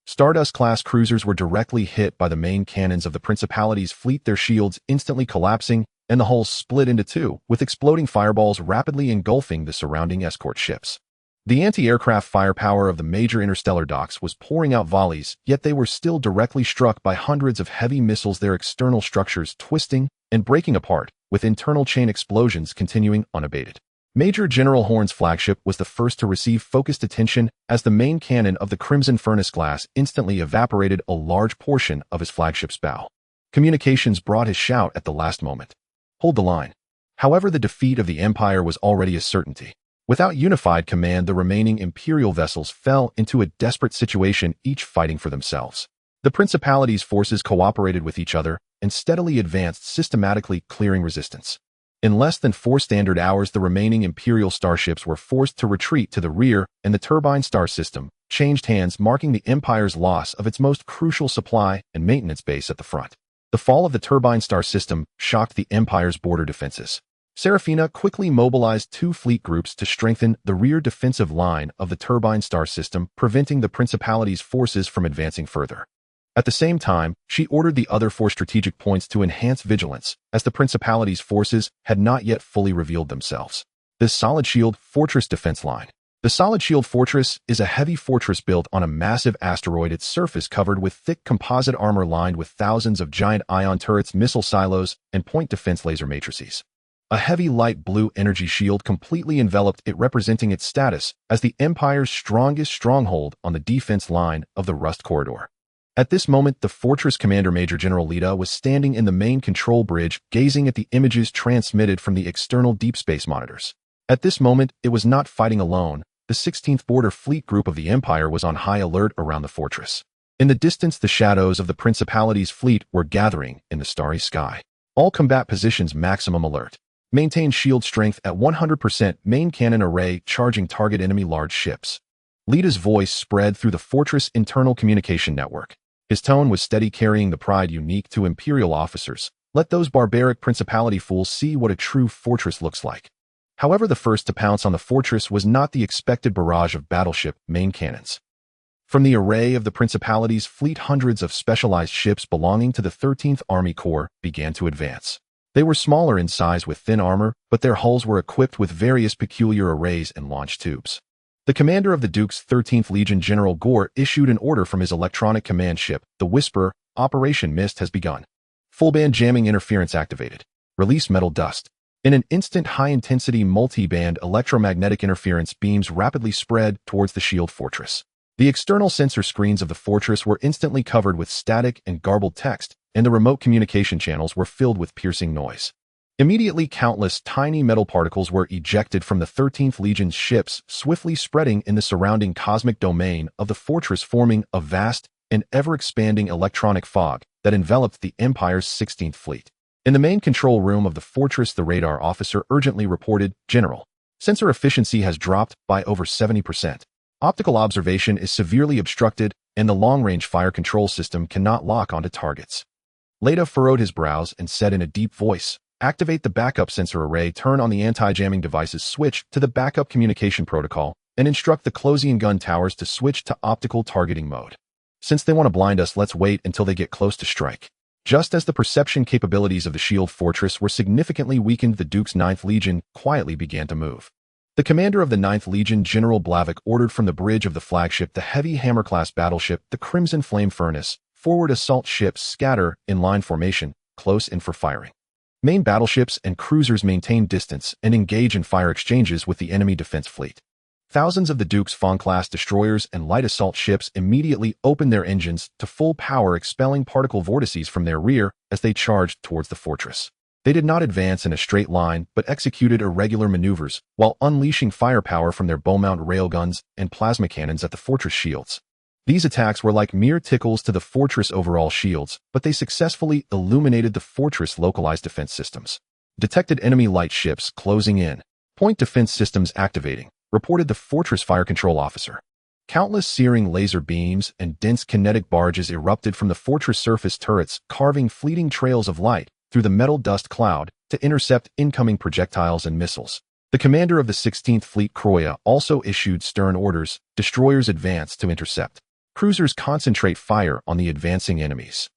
Speaker 1: Stardust-class cruisers were directly hit by the main cannons of the Principality's fleet, their shields instantly collapsing, and the hulls split into two, with exploding fireballs rapidly engulfing the surrounding escort ships. The anti-aircraft firepower of the major interstellar docks was pouring out volleys, yet they were still directly struck by hundreds of heavy missiles, their external structures twisting and breaking apart, with internal chain explosions continuing unabated. Major General Horn's flagship was the first to receive focused attention as the main cannon of the Crimson Furnace class instantly evaporated a large portion of his flagship's bow. Communications brought his shout at the last moment. Hold the line. However, the defeat of the Empire was already a certainty. Without unified command, the remaining Imperial vessels fell into a desperate situation, each fighting for themselves. The Principality's forces cooperated with each other and steadily advanced, systematically clearing resistance. In less than 4 standard hours, the remaining Imperial starships were forced to retreat to the rear, and the Turbine Star System changed hands, marking the Empire's loss of its most crucial supply and maintenance base at the front. The fall of the Turbine Star System shocked the Empire's border defenses. Serafina quickly mobilized 2 fleet groups to strengthen the rear defensive line of the Turbine Star System, preventing the Principality's forces from advancing further. At the same time, she ordered the other 4 strategic points to enhance vigilance, as the Principality's forces had not yet fully revealed themselves. The Solid Shield Fortress Defense Line. The Solid Shield Fortress is a heavy fortress built on a massive asteroid, its surface covered with thick composite armor lined with thousands of giant ion turrets, missile silos, and point defense laser matrices. A heavy light blue energy shield completely enveloped it, representing its status as the Empire's strongest stronghold on the defense line of the Rust Corridor. At this moment, the fortress commander, Major General Lita, was standing in the main control bridge, gazing at the images transmitted from the external deep space monitors. At this moment, it was not fighting alone. The 16th Border Fleet Group of the Empire was on high alert around the fortress. In the distance, the shadows of the Principality's fleet were gathering in the starry sky. All combat positions maximum alert. Maintain shield strength at 100%. Main cannon array charging target enemy large ships. Lita's voice spread through the fortress internal communication network. His tone was steady, carrying the pride unique to Imperial officers. Let those barbaric Principality fools see what a true fortress looks like. However, the first to pounce on the fortress was not the expected barrage of battleship main cannons. From the array of the Principality's fleet, hundreds of specialized ships belonging to the 13th Army Corps began to advance. They were smaller in size with thin armor, but their hulls were equipped with various peculiar arrays and launch tubes. The commander of the Duke's 13th Legion, General Gore, issued an order from his electronic command ship, the Whisperer. Operation Mist has begun. Full-band jamming interference activated. Release metal dust. In an instant, high-intensity multi-band electromagnetic interference beams rapidly spread towards the shield fortress. The external sensor screens of the fortress were instantly covered with static and garbled text, and the remote communication channels were filled with piercing noise. Immediately, countless tiny metal particles were ejected from the 13th Legion's ships, swiftly spreading in the surrounding cosmic domain of the fortress, forming a vast and ever-expanding electronic fog that enveloped the Empire's 16th Fleet. In the main control room of the fortress, the radar officer urgently reported, "General, sensor efficiency has dropped by over 70%. Optical observation is severely obstructed, and the long-range fire control system cannot lock onto targets." Leda furrowed his brows and said in a deep voice, "Activate the backup sensor array, turn on the anti-jamming devices, switch to the backup communication protocol, and instruct the Closian gun towers to switch to optical targeting mode. Since they want to blind us, let's wait until they get close to strike." Just as the perception capabilities of the shield fortress were significantly weakened, the Duke's 9th Legion quietly began to move. The commander of the 9th Legion, General Blavik, ordered from the bridge of the flagship, the heavy hammer-class battleship, the Crimson Flame Furnace, forward assault ships scatter in line formation, close in for firing. Main battleships and cruisers maintain distance and engage in fire exchanges with the enemy defense fleet. Thousands of the Duke's Fawn-class destroyers and light assault ships immediately opened their engines to full power, expelling particle vortices from their rear as they charged towards the fortress. They did not advance in a straight line, but executed irregular maneuvers while unleashing firepower from their bow-mount railguns and plasma cannons at the fortress shields. These attacks were like mere tickles to the fortress overall shields, but they successfully illuminated the fortress' localized defense systems. Detected enemy light ships closing in. Point defense systems activating, reported the fortress fire control officer. Countless searing laser beams and dense kinetic barges erupted from the fortress surface turrets, carving fleeting trails of light through the metal dust cloud to intercept incoming projectiles and missiles. The commander of the 16th Fleet Croya also issued stern orders: destroyers advance to intercept. Cruisers concentrate fire on the advancing enemies.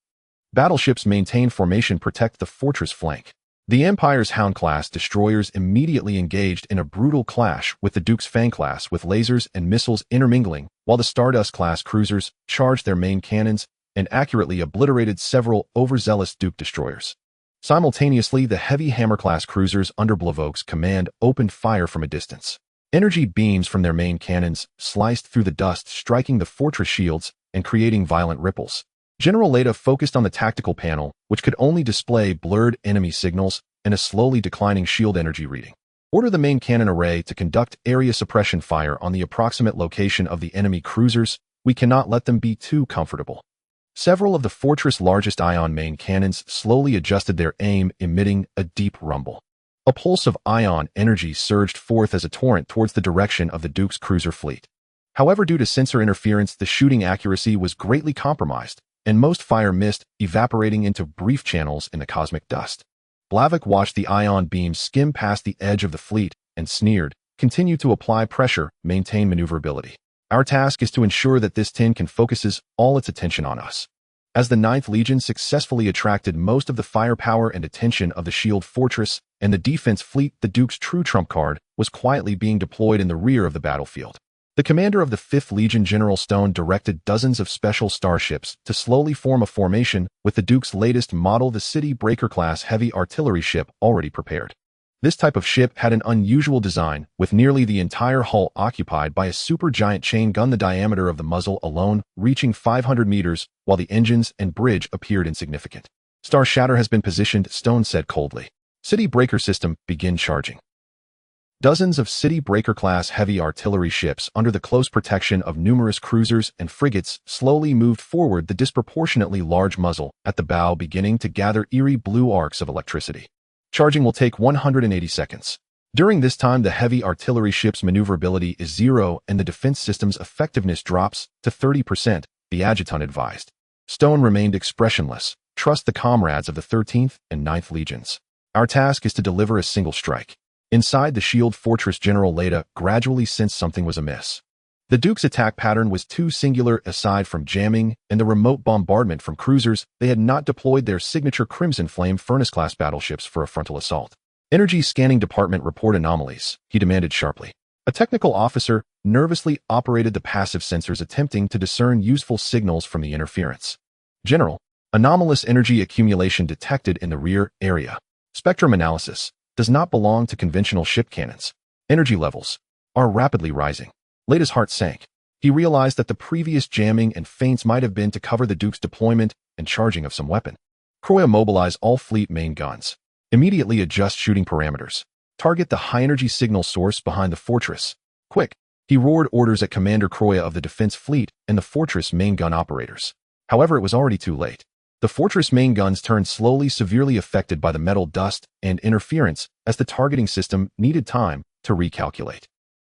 Speaker 1: Battleships maintain formation, protect the fortress flank. The Empire's Hound-class destroyers immediately engaged in a brutal clash with the Duke's Fang-class, with lasers and missiles intermingling, while the Stardust-class cruisers charged their main cannons and accurately obliterated several overzealous Duke destroyers. Simultaneously, the heavy Hammer-class cruisers under Blavok's command opened fire from a distance. Energy beams from their main cannons sliced through the dust, striking the fortress shields and creating violent ripples. General Leda focused on the tactical panel, which could only display blurred enemy signals and a slowly declining shield energy reading. Order the main cannon array to conduct area suppression fire on the approximate location of the enemy cruisers. We cannot let them be too comfortable. Several of the fortress' largest ion main cannons slowly adjusted their aim, emitting a deep rumble. A pulse of ion energy surged forth as a torrent towards the direction of the Duke's cruiser fleet. However, due to sensor interference, the shooting accuracy was greatly compromised, and most fire missed, evaporating into brief channels in the cosmic dust. Blavok watched the ion beams skim past the edge of the fleet and sneered, "Continue to apply pressure, maintain maneuverability. Our task is to ensure that this tin can focuses all its attention on us." As the 9th Legion successfully attracted most of the firepower and attention of the shield fortress and the defense fleet, the Duke's true trump card was quietly being deployed in the rear of the battlefield. The commander of the 5th Legion, General Stone, directed dozens of special starships to slowly form a formation with the Duke's latest model, the City Breaker-class heavy artillery ship, already prepared. This type of ship had an unusual design, with nearly the entire hull occupied by a supergiant chain gun, the diameter of the muzzle alone reaching 500 meters, while the engines and bridge appeared insignificant. "Star Shatter has been positioned," Stone said coldly. "City Breaker system, begin charging." Dozens of City Breaker-class heavy artillery ships, under the close protection of numerous cruisers and frigates, slowly moved forward, the disproportionately large muzzle at the bow beginning to gather eerie blue arcs of electricity. Charging will take 180 seconds. During this time, the heavy artillery ship's maneuverability is 0 and the defense system's effectiveness drops to 30%, the adjutant advised. Stone remained expressionless. "Trust the comrades of the 13th and 9th Legions. Our task is to deliver a single strike." Inside the shield fortress, General Leda gradually sensed something was amiss. The Duke's attack pattern was too singular. Aside from jamming and the remote bombardment from cruisers, they had not deployed their signature Crimson Flame Furnace-class battleships for a frontal assault. "Energy scanning department, report anomalies," he demanded sharply. A technical officer nervously operated the passive sensors, attempting to discern useful signals from the interference. "General, anomalous energy accumulation detected in the rear area. Spectrum analysis does not belong to conventional ship cannons. Energy levels are rapidly rising." Leda's heart sank. He realized that the previous jamming and feints might have been to cover the Duke's deployment and charging of some weapon. "Croya, mobilize all fleet main guns. Immediately adjust shooting parameters. Target the high-energy signal source behind the fortress. Quick!" He roared orders at Commander Croya of the defense fleet and the fortress main gun operators. However, it was already too late. The fortress main guns turned slowly, severely affected by the metal dust and interference, as the targeting system needed time to recalculate.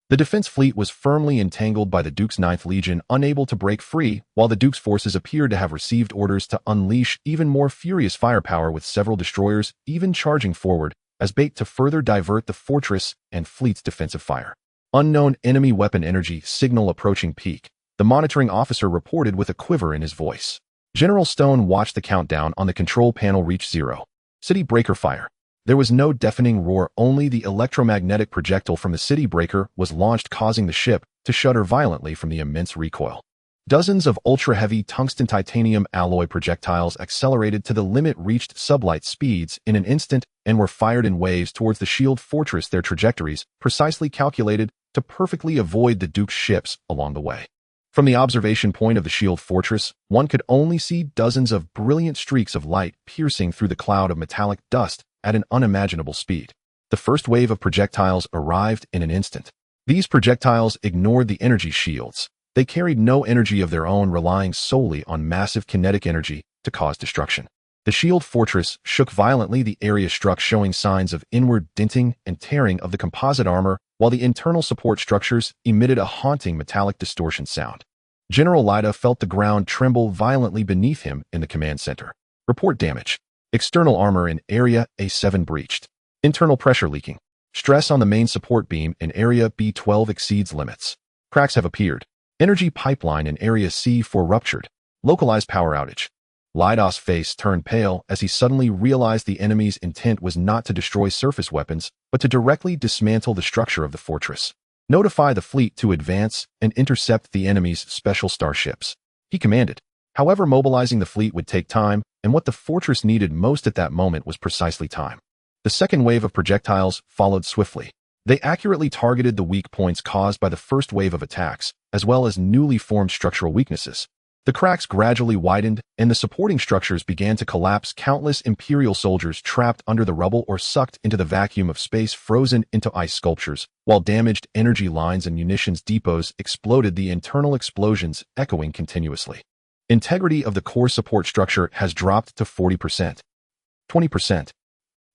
Speaker 1: The defense fleet was firmly entangled by the Duke's 9th Legion, unable to break free, while the Duke's forces appeared to have received orders to unleash even more furious firepower, with several destroyers even charging forward as bait to further divert the fortress and fleet's defensive fire. "Unknown enemy weapon energy signal approaching peak," the monitoring officer reported with a quiver in his voice. General Stone watched the countdown on the control panel reach 0. "City Breaker fire." There was no deafening roar, only the electromagnetic projectile from the City Breaker was launched, causing the ship to shudder violently from the immense recoil. Dozens of ultra-heavy tungsten titanium alloy projectiles accelerated to the limit, reached sublight speeds in an instant, and were fired in waves towards the shield fortress, their trajectories precisely calculated to perfectly avoid the Duke's ships along the way. From the observation point of the shield fortress, one could only see dozens of brilliant streaks of light piercing through the cloud of metallic dust at an unimaginable speed. The first wave of projectiles arrived in an instant. These projectiles ignored the energy shields. They carried no energy of their own, relying solely on massive kinetic energy to cause destruction. The shield fortress shook violently, the area struck showing signs of inward dinting and tearing of the composite armor, while the internal support structures emitted a haunting metallic distortion sound. General Lyda felt the ground tremble violently beneath him in the command center. Report damage. External armor in Area A7 breached. Internal pressure leaking. Stress on the main support beam in Area B12 exceeds limits. Cracks have appeared. Energy pipeline in Area C4 ruptured. Localized power outage. Lyda's face turned pale as he suddenly realized the enemy's intent was not to destroy surface weapons, but to directly dismantle the structure of the fortress. Notify the fleet to advance and intercept the enemy's special starships, he commanded. However, mobilizing the fleet would take time, and what the fortress needed most at that moment was precisely time. The second wave of projectiles followed swiftly. They accurately targeted the weak points caused by the first wave of attacks, as well as newly formed structural weaknesses. The cracks gradually widened, and the supporting structures began to collapse. Countless Imperial soldiers trapped under the rubble or sucked into the vacuum of space frozen into ice sculptures, while damaged energy lines and munitions depots exploded, the internal explosions echoing continuously. Integrity of the core support structure has dropped to 40%. 20%.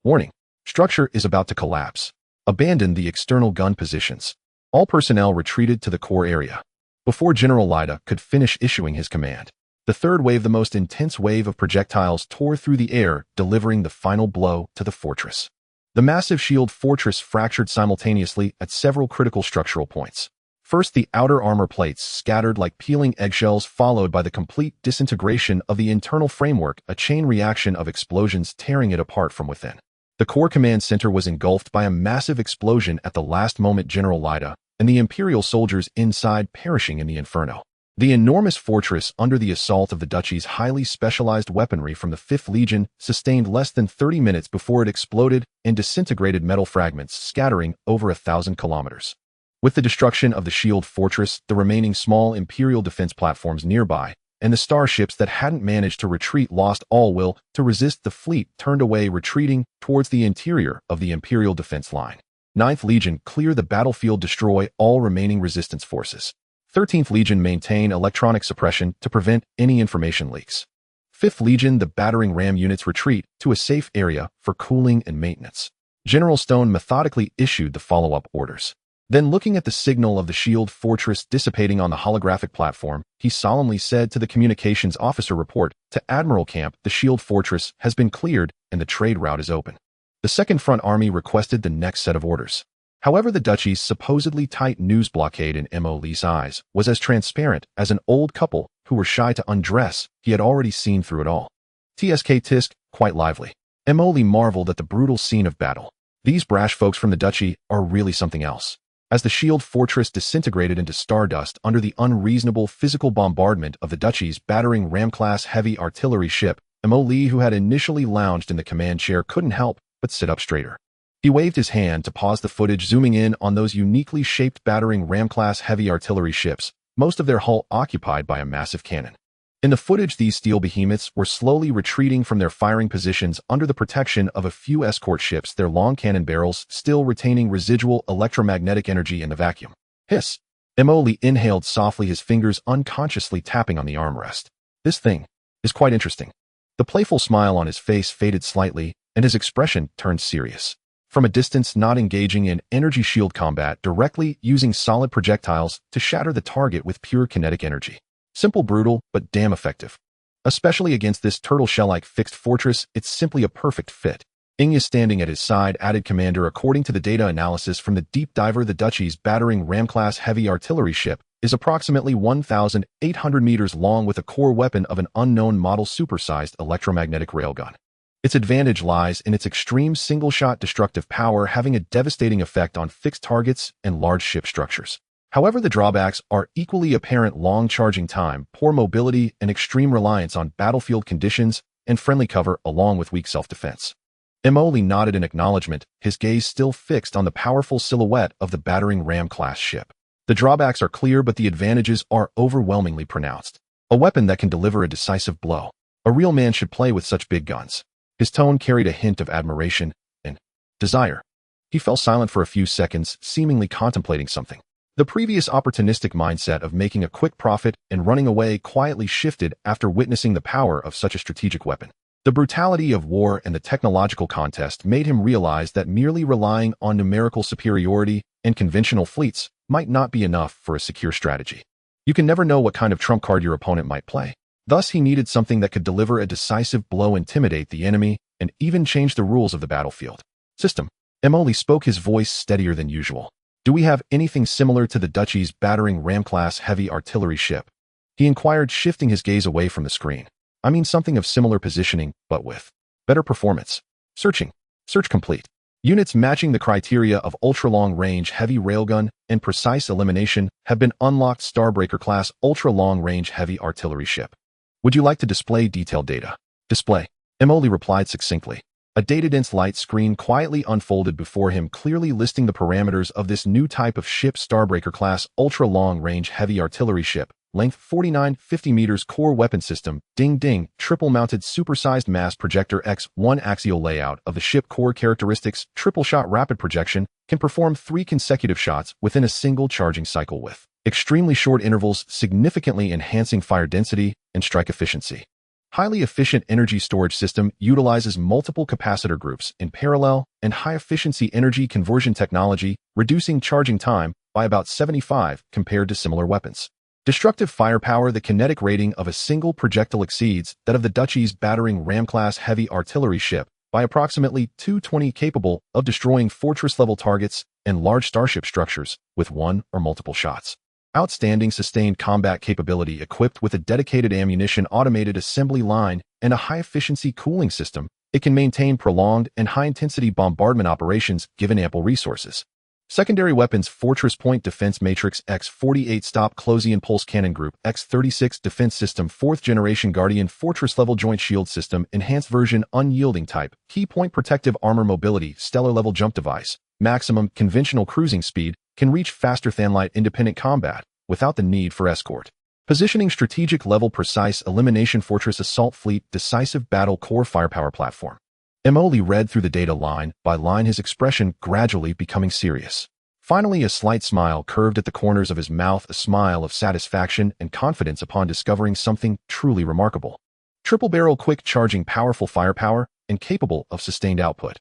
Speaker 1: Warning. Structure is about to collapse. Abandon the external gun positions. All personnel retreated to the core area. Before General Lyda could finish issuing his command, the third wave, the most intense wave of projectiles, tore through the air, delivering the final blow to the fortress. The massive shield fortress fractured simultaneously at several critical structural points. First, the outer armor plates scattered like peeling eggshells, followed by the complete disintegration of the internal framework, a chain reaction of explosions tearing it apart from within. The core command center was engulfed by a massive explosion at the last moment. General Lyda and the Imperial soldiers inside perishing in the inferno. The enormous fortress, under the assault of the Duchy's highly specialized weaponry from the 5th Legion, sustained less than 30 minutes before it exploded in disintegrated metal fragments scattering over 1,000 kilometers. With the destruction of the shield fortress, the remaining small Imperial defense platforms nearby, and the starships that hadn't managed to retreat lost all will to resist, the fleet turned away, retreating towards the interior of the Imperial defense line. 9th Legion, clear the battlefield, destroy all remaining resistance forces. 13th Legion, maintain electronic suppression to prevent any information leaks. 5th Legion, the battering ram units, retreat to a safe area for cooling and maintenance. General Stone methodically issued the follow-up orders. Then, looking at the signal of the shield fortress dissipating on the holographic platform, he solemnly said to the communications officer, report to Admiral Camp, the shield fortress has been cleared and the trade route is open. The Second Front Army requested the next set of orders. However, the Duchy's supposedly tight news blockade in Mo. Lee's eyes was as transparent as an old couple who were shy to undress. He had already seen through it all. TSK Tisk, quite lively. Mo. Lee marveled at the brutal scene of battle. These brash folks from the Duchy are really something else. As the shield fortress disintegrated into stardust under the unreasonable physical bombardment of the Duchy's battering ram-class heavy artillery ship, Mo. Lee, who had initially lounged in the command chair, couldn't help but sit up straighter. He waved his hand to pause the footage, zooming in on those uniquely shaped battering ram-class heavy artillery ships, most of their hull occupied by a massive cannon. In the footage, these steel behemoths were slowly retreating from their firing positions under the protection of a few escort ships, their long cannon barrels still retaining residual electromagnetic energy in the vacuum. Hiss! Mo. Lee inhaled softly, his fingers unconsciously tapping on the armrest. This thing is quite interesting. The playful smile on his face faded slightly, and his expression turned serious. From a distance, not engaging in energy shield combat, directly using solid projectiles to shatter the target with pure kinetic energy. Simple, brutal, but damn effective. Especially against this turtle shell-like fixed fortress, it's simply a perfect fit. Inge, standing at his side, added, commander, according to the data analysis from the deep diver, the Duchy's battering ram-class heavy artillery ship is approximately 1,800 meters long with a core weapon of an unknown model supersized electromagnetic railgun. Its advantage lies in its extreme single-shot destructive power, having a devastating effect on fixed targets and large ship structures. However, the drawbacks are equally apparent: long charging time, poor mobility, and extreme reliance on battlefield conditions and friendly cover, along with weak self-defense. Mo. Lee nodded in acknowledgement, his gaze still fixed on the powerful silhouette of the battering ram-class ship. The drawbacks are clear, but the advantages are overwhelmingly pronounced. A weapon that can deliver a decisive blow. A real man should play with such big guns. His tone carried a hint of admiration and desire. He fell silent for a few seconds, seemingly contemplating something. The previous opportunistic mindset of making a quick profit and running away quietly shifted after witnessing the power of such a strategic weapon. The brutality of war and the technological contest made him realize that merely relying on numerical superiority and conventional fleets might not be enough for a secure strategy. You can never know what kind of trump card your opponent might play. Thus, he needed something that could deliver a decisive blow, intimidate the enemy, and even change the rules of the battlefield. System. Emoli spoke, his voice steadier than usual. Do we have anything similar to the Duchy's battering ram-class heavy artillery ship? He inquired, shifting his gaze away from the screen. I mean something of similar positioning, but with better performance. Searching. Search complete. Units matching the criteria of ultra-long-range heavy railgun and precise elimination have been unlocked. Starbreaker-class ultra-long-range heavy artillery ship. Would you like to display detailed data? Display. Emoli replied succinctly. A data-dense light screen quietly unfolded before him, clearly listing the parameters of this new type of ship. Starbreaker-class ultra-long-range heavy artillery ship. Length 49-50 meters. Core weapon system. Ding-ding. Triple-mounted supersized mass projector. X1 axial layout of the ship. Core characteristics. Triple-shot rapid projection. Can perform 3 consecutive shots within a single charging cycle with extremely short intervals, significantly enhancing fire density and strike efficiency. Highly efficient energy storage system utilizes multiple capacitor groups in parallel and high-efficiency energy conversion technology, reducing charging time by about 75 compared to similar weapons. Destructive firepower. The kinetic rating of a single projectile exceeds that of the Duchy's battering ram-class heavy artillery ship by approximately 220, capable of destroying fortress-level targets and large starship structures with one or multiple shots. Outstanding sustained combat capability, equipped with a dedicated ammunition automated assembly line and a high-efficiency cooling system. It can maintain prolonged and high-intensity bombardment operations given ample resources. Secondary weapons. Fortress Point Defense Matrix. X-48 Stop Closian Pulse Cannon Group. X-36 Defense System. 4th Generation Guardian Fortress Level Joint Shield System. Enhanced version. Unyielding type. Key Point Protective Armor Mobility. Stellar Level Jump Device. Maximum conventional cruising speed. Can reach faster than light independent combat without the need for escort. Positioning. Strategic level precise elimination. Fortress Assault Fleet. Decisive battle core firepower platform. Emoli read through the data line by line, his expression gradually becoming serious. Finally, a slight smile curved at the corners of his mouth, a smile of satisfaction and confidence upon discovering something truly remarkable. Triple-barrel, quick-charging, powerful firepower, and capable of sustained output.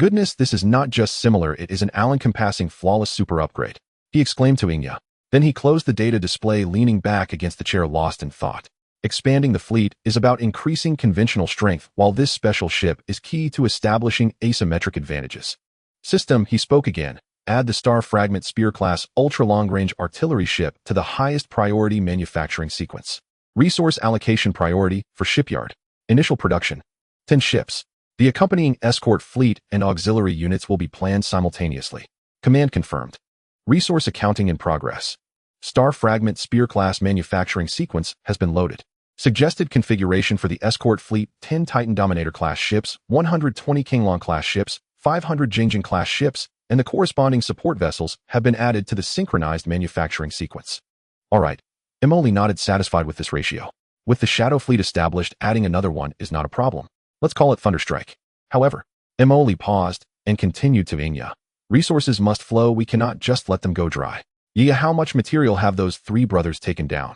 Speaker 1: Goodness, this is not just similar, it is an all-encompassing, flawless super upgrade, he exclaimed to Inya. Then he closed the data display, leaning back against the chair, lost in thought. Expanding the fleet is about increasing conventional strength, while this special ship is key to establishing asymmetric advantages. System, he spoke again. Add the Star Fragment Spear-class ultra-long-range artillery ship to the highest priority manufacturing sequence. Resource allocation priority for shipyard. Initial production. 10 ships. The accompanying escort fleet and auxiliary units will be planned simultaneously. Command confirmed. Resource accounting in progress. Star Fragment Spear-class manufacturing sequence has been loaded. Suggested configuration for the escort fleet: 10 Titan Dominator-class ships, 120 Kinglong-class ships, 500 Jingjing-class ships, and the corresponding support vessels have been added to the synchronized manufacturing sequence. All right. Emoli nodded, satisfied with this ratio. With the Shadow Fleet established, adding another one is not a problem. Let's call it Thunderstrike. However, Emoli paused and continued to Inya. Resources must flow, we cannot just let them go dry. Yeah, how much material have those 3 brothers taken down?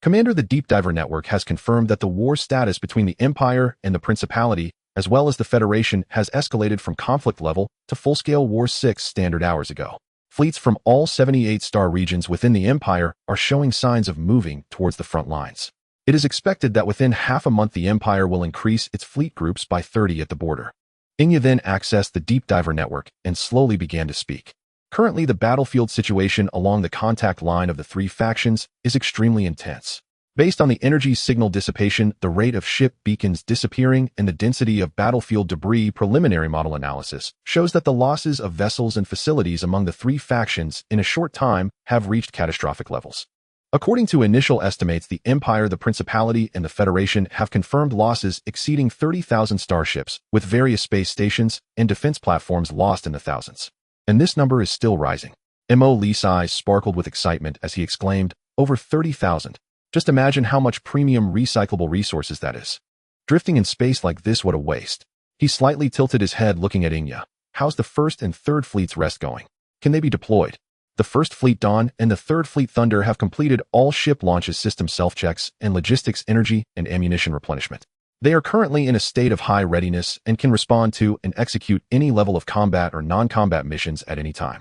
Speaker 1: Commander, the Deep Diver Network has confirmed that the war status between the Empire and the Principality, as well as the Federation, has escalated from conflict level to full-scale war 6 standard hours ago. Fleets from all 78 star regions within the Empire are showing signs of moving towards the front lines. It is expected that within half a month the Empire will increase its fleet groups by 30 at the border. Inya then accessed the Deep Diver Network and slowly began to speak. Currently, the battlefield situation along the contact line of the 3 factions is extremely intense. Based on the energy signal dissipation, the rate of ship beacons disappearing, and the density of battlefield debris, preliminary model analysis shows that the losses of vessels and facilities among the 3 factions in a short time have reached catastrophic levels. According to initial estimates, the Empire, the Principality, and the Federation have confirmed losses exceeding 30,000 starships, with various space stations and defense platforms lost in the thousands. And this number is still rising. Lee's eyes sparkled with excitement as he exclaimed, over 30,000. Just imagine how much premium recyclable resources that is. Drifting in space like this, what a waste. He slightly tilted his head, looking at Inya. How's the 1st and 3rd Fleet's rest going? Can they be deployed? The 1st Fleet Dawn and the 3rd Fleet Thunder have completed all ship launches, system self-checks, and logistics energy and ammunition replenishment. They are currently in a state of high readiness and can respond to and execute any level of combat or non-combat missions at any time.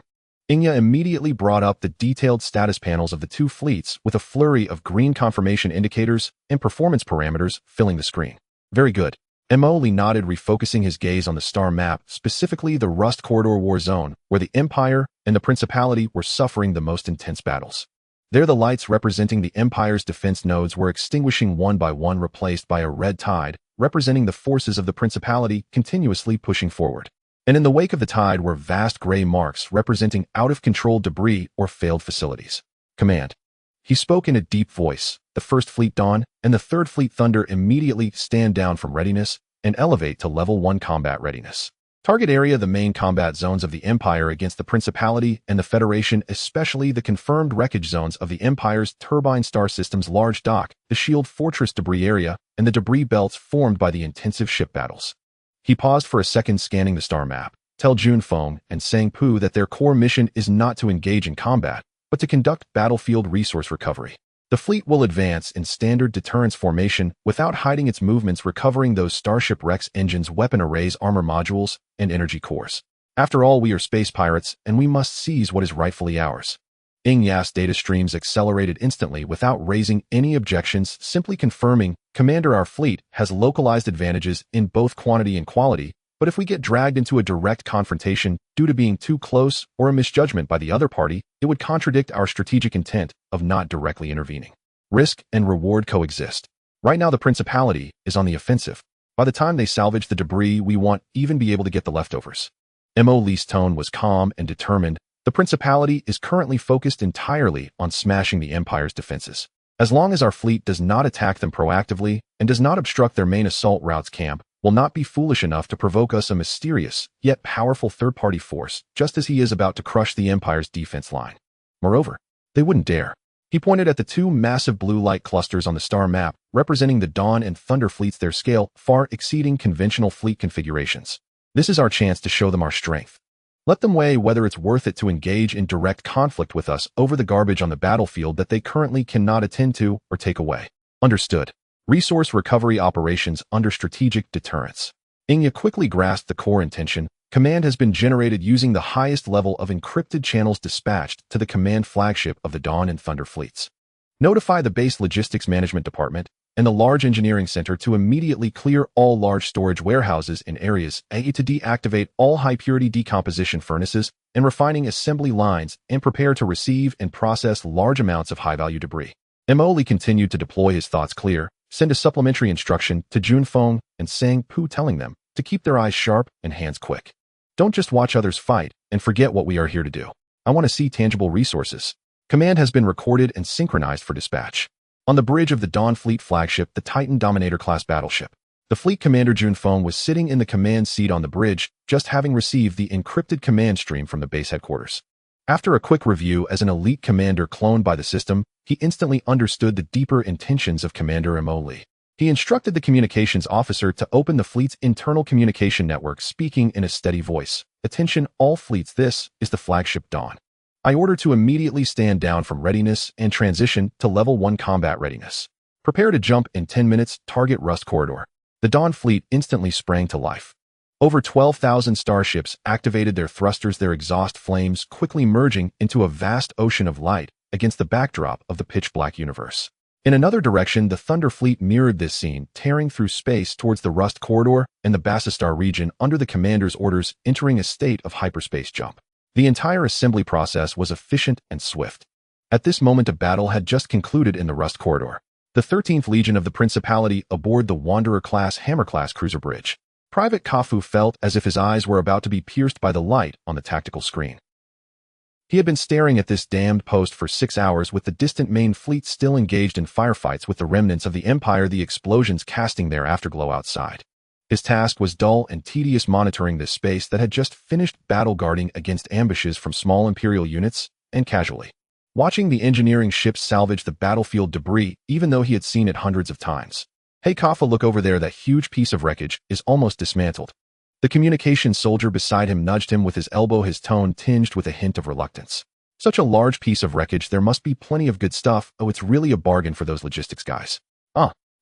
Speaker 1: Inya immediately brought up the detailed status panels of the two fleets with a flurry of green confirmation indicators and performance parameters filling the screen. Very good. Emoli nodded, refocusing his gaze on the star map, specifically the Rust Corridor War Zone, where the Empire and the Principality were suffering the most intense battles. There, the lights representing the Empire's defense nodes were extinguishing one by one, replaced by a red tide, representing the forces of the Principality continuously pushing forward. And in the wake of the tide were vast gray marks representing out-of-control debris or failed facilities. Command. He spoke in a deep voice. The First Fleet Dawn and the Third Fleet Thunder immediately stand down from readiness and elevate to Level 1 combat readiness. Target area: the main combat zones of the Empire against the Principality and the Federation, especially the confirmed wreckage zones of the Empire's turbine star system's large dock, the shield fortress debris area, and the debris belts formed by the intensive ship battles. He paused for a second, scanning the star map. Tell Junfeng and Sang-Pu that their core mission is not to engage in combat, but to conduct battlefield resource recovery. The fleet will advance in standard deterrence formation without hiding its movements, recovering those Starship Rex engines, weapon arrays, armor modules, and energy cores. After all, we are space pirates, and we must seize what is rightfully ours. Ingya's data streams accelerated instantly without raising any objections, simply confirming, Commander, our fleet has localized advantages in both quantity and quality, but if we get dragged into a direct confrontation due to being too close or a misjudgment by the other party, it would contradict our strategic intent of not directly intervening. Risk and reward coexist. Right now, the Principality is on the offensive. By the time they salvage the debris, we won't even be able to get the leftovers. Mo Lee's tone was calm and determined. The Principality is currently focused entirely on smashing the Empire's defenses. As long as our fleet does not attack them proactively and does not obstruct their main assault routes, camp will not be foolish enough to provoke us a mysterious, yet powerful third-party force, just as he is about to crush the Empire's defense line. Moreover, they wouldn't dare. He pointed at the two massive blue light clusters on the star map, representing the Dawn and Thunder fleets, their scale far exceeding conventional fleet configurations. This is our chance to show them our strength. Let them weigh whether it's worth it to engage in direct conflict with us over the garbage on the battlefield that they currently cannot attend to or take away. Understood. Resource recovery operations under strategic deterrence. Inya quickly grasped the core intention. Command has been generated using the highest level of encrypted channels dispatched to the command flagship of the Dawn and Thunder fleets. Notify the base logistics management department and the large engineering center to immediately clear all large storage warehouses in areas A, to deactivate all high-purity decomposition furnaces and refining assembly lines, and prepare to receive and process large amounts of high-value debris. Emoli continued to deploy his thoughts clear. Send a supplementary instruction to Junfeng and Sang-Pu, telling them to keep their eyes sharp and hands quick. Don't just watch others fight and forget what we are here to do. I want to see tangible resources. Command has been recorded and synchronized for dispatch. On the bridge of the Dawn Fleet flagship, the Titan Dominator-class battleship, the fleet commander Junfeng was sitting in the command seat on the bridge, just having received the encrypted command stream from the base headquarters. After a quick review as an elite commander cloned by the system, he instantly understood the deeper intentions of Commander Emoli. He instructed the communications officer to open the fleet's internal communication network, speaking in a steady voice. Attention, all fleets, this is the flagship Dawn. I order to immediately stand down from readiness and transition to Level 1 combat readiness. Prepare to jump in 10 minutes, target Rust Corridor. The Dawn fleet instantly sprang to life. Over 12,000 starships activated their thrusters, their exhaust flames quickly merging into a vast ocean of light against the backdrop of the pitch-black universe. In another direction, the Thunder fleet mirrored this scene, tearing through space towards the Rust Corridor and the Bassistar region under the commander's orders, entering a state of hyperspace jump. The entire assembly process was efficient and swift. At this moment, a battle had just concluded in the Rust Corridor. The 13th Legion of the Principality aboard the Wanderer-class Hammer-class cruiser bridge. Private Kafu felt as if his eyes were about to be pierced by the light on the tactical screen. He had been staring at this damned post for 6 hours, with the distant main fleet still engaged in firefights with the remnants of the Empire, the explosions casting their afterglow outside. His task was dull and tedious, monitoring this space that had just finished battle guarding against ambushes from small Imperial units, and casually watching the engineering ships salvage the battlefield debris, even though he had seen it hundreds of times. Hey Kaffa, look over there, that huge piece of wreckage is almost dismantled. The communication soldier beside him nudged him with his elbow, his tone tinged with a hint of reluctance. Such a large piece of wreckage, there must be plenty of good stuff. Oh, it's really a bargain for those logistics guys.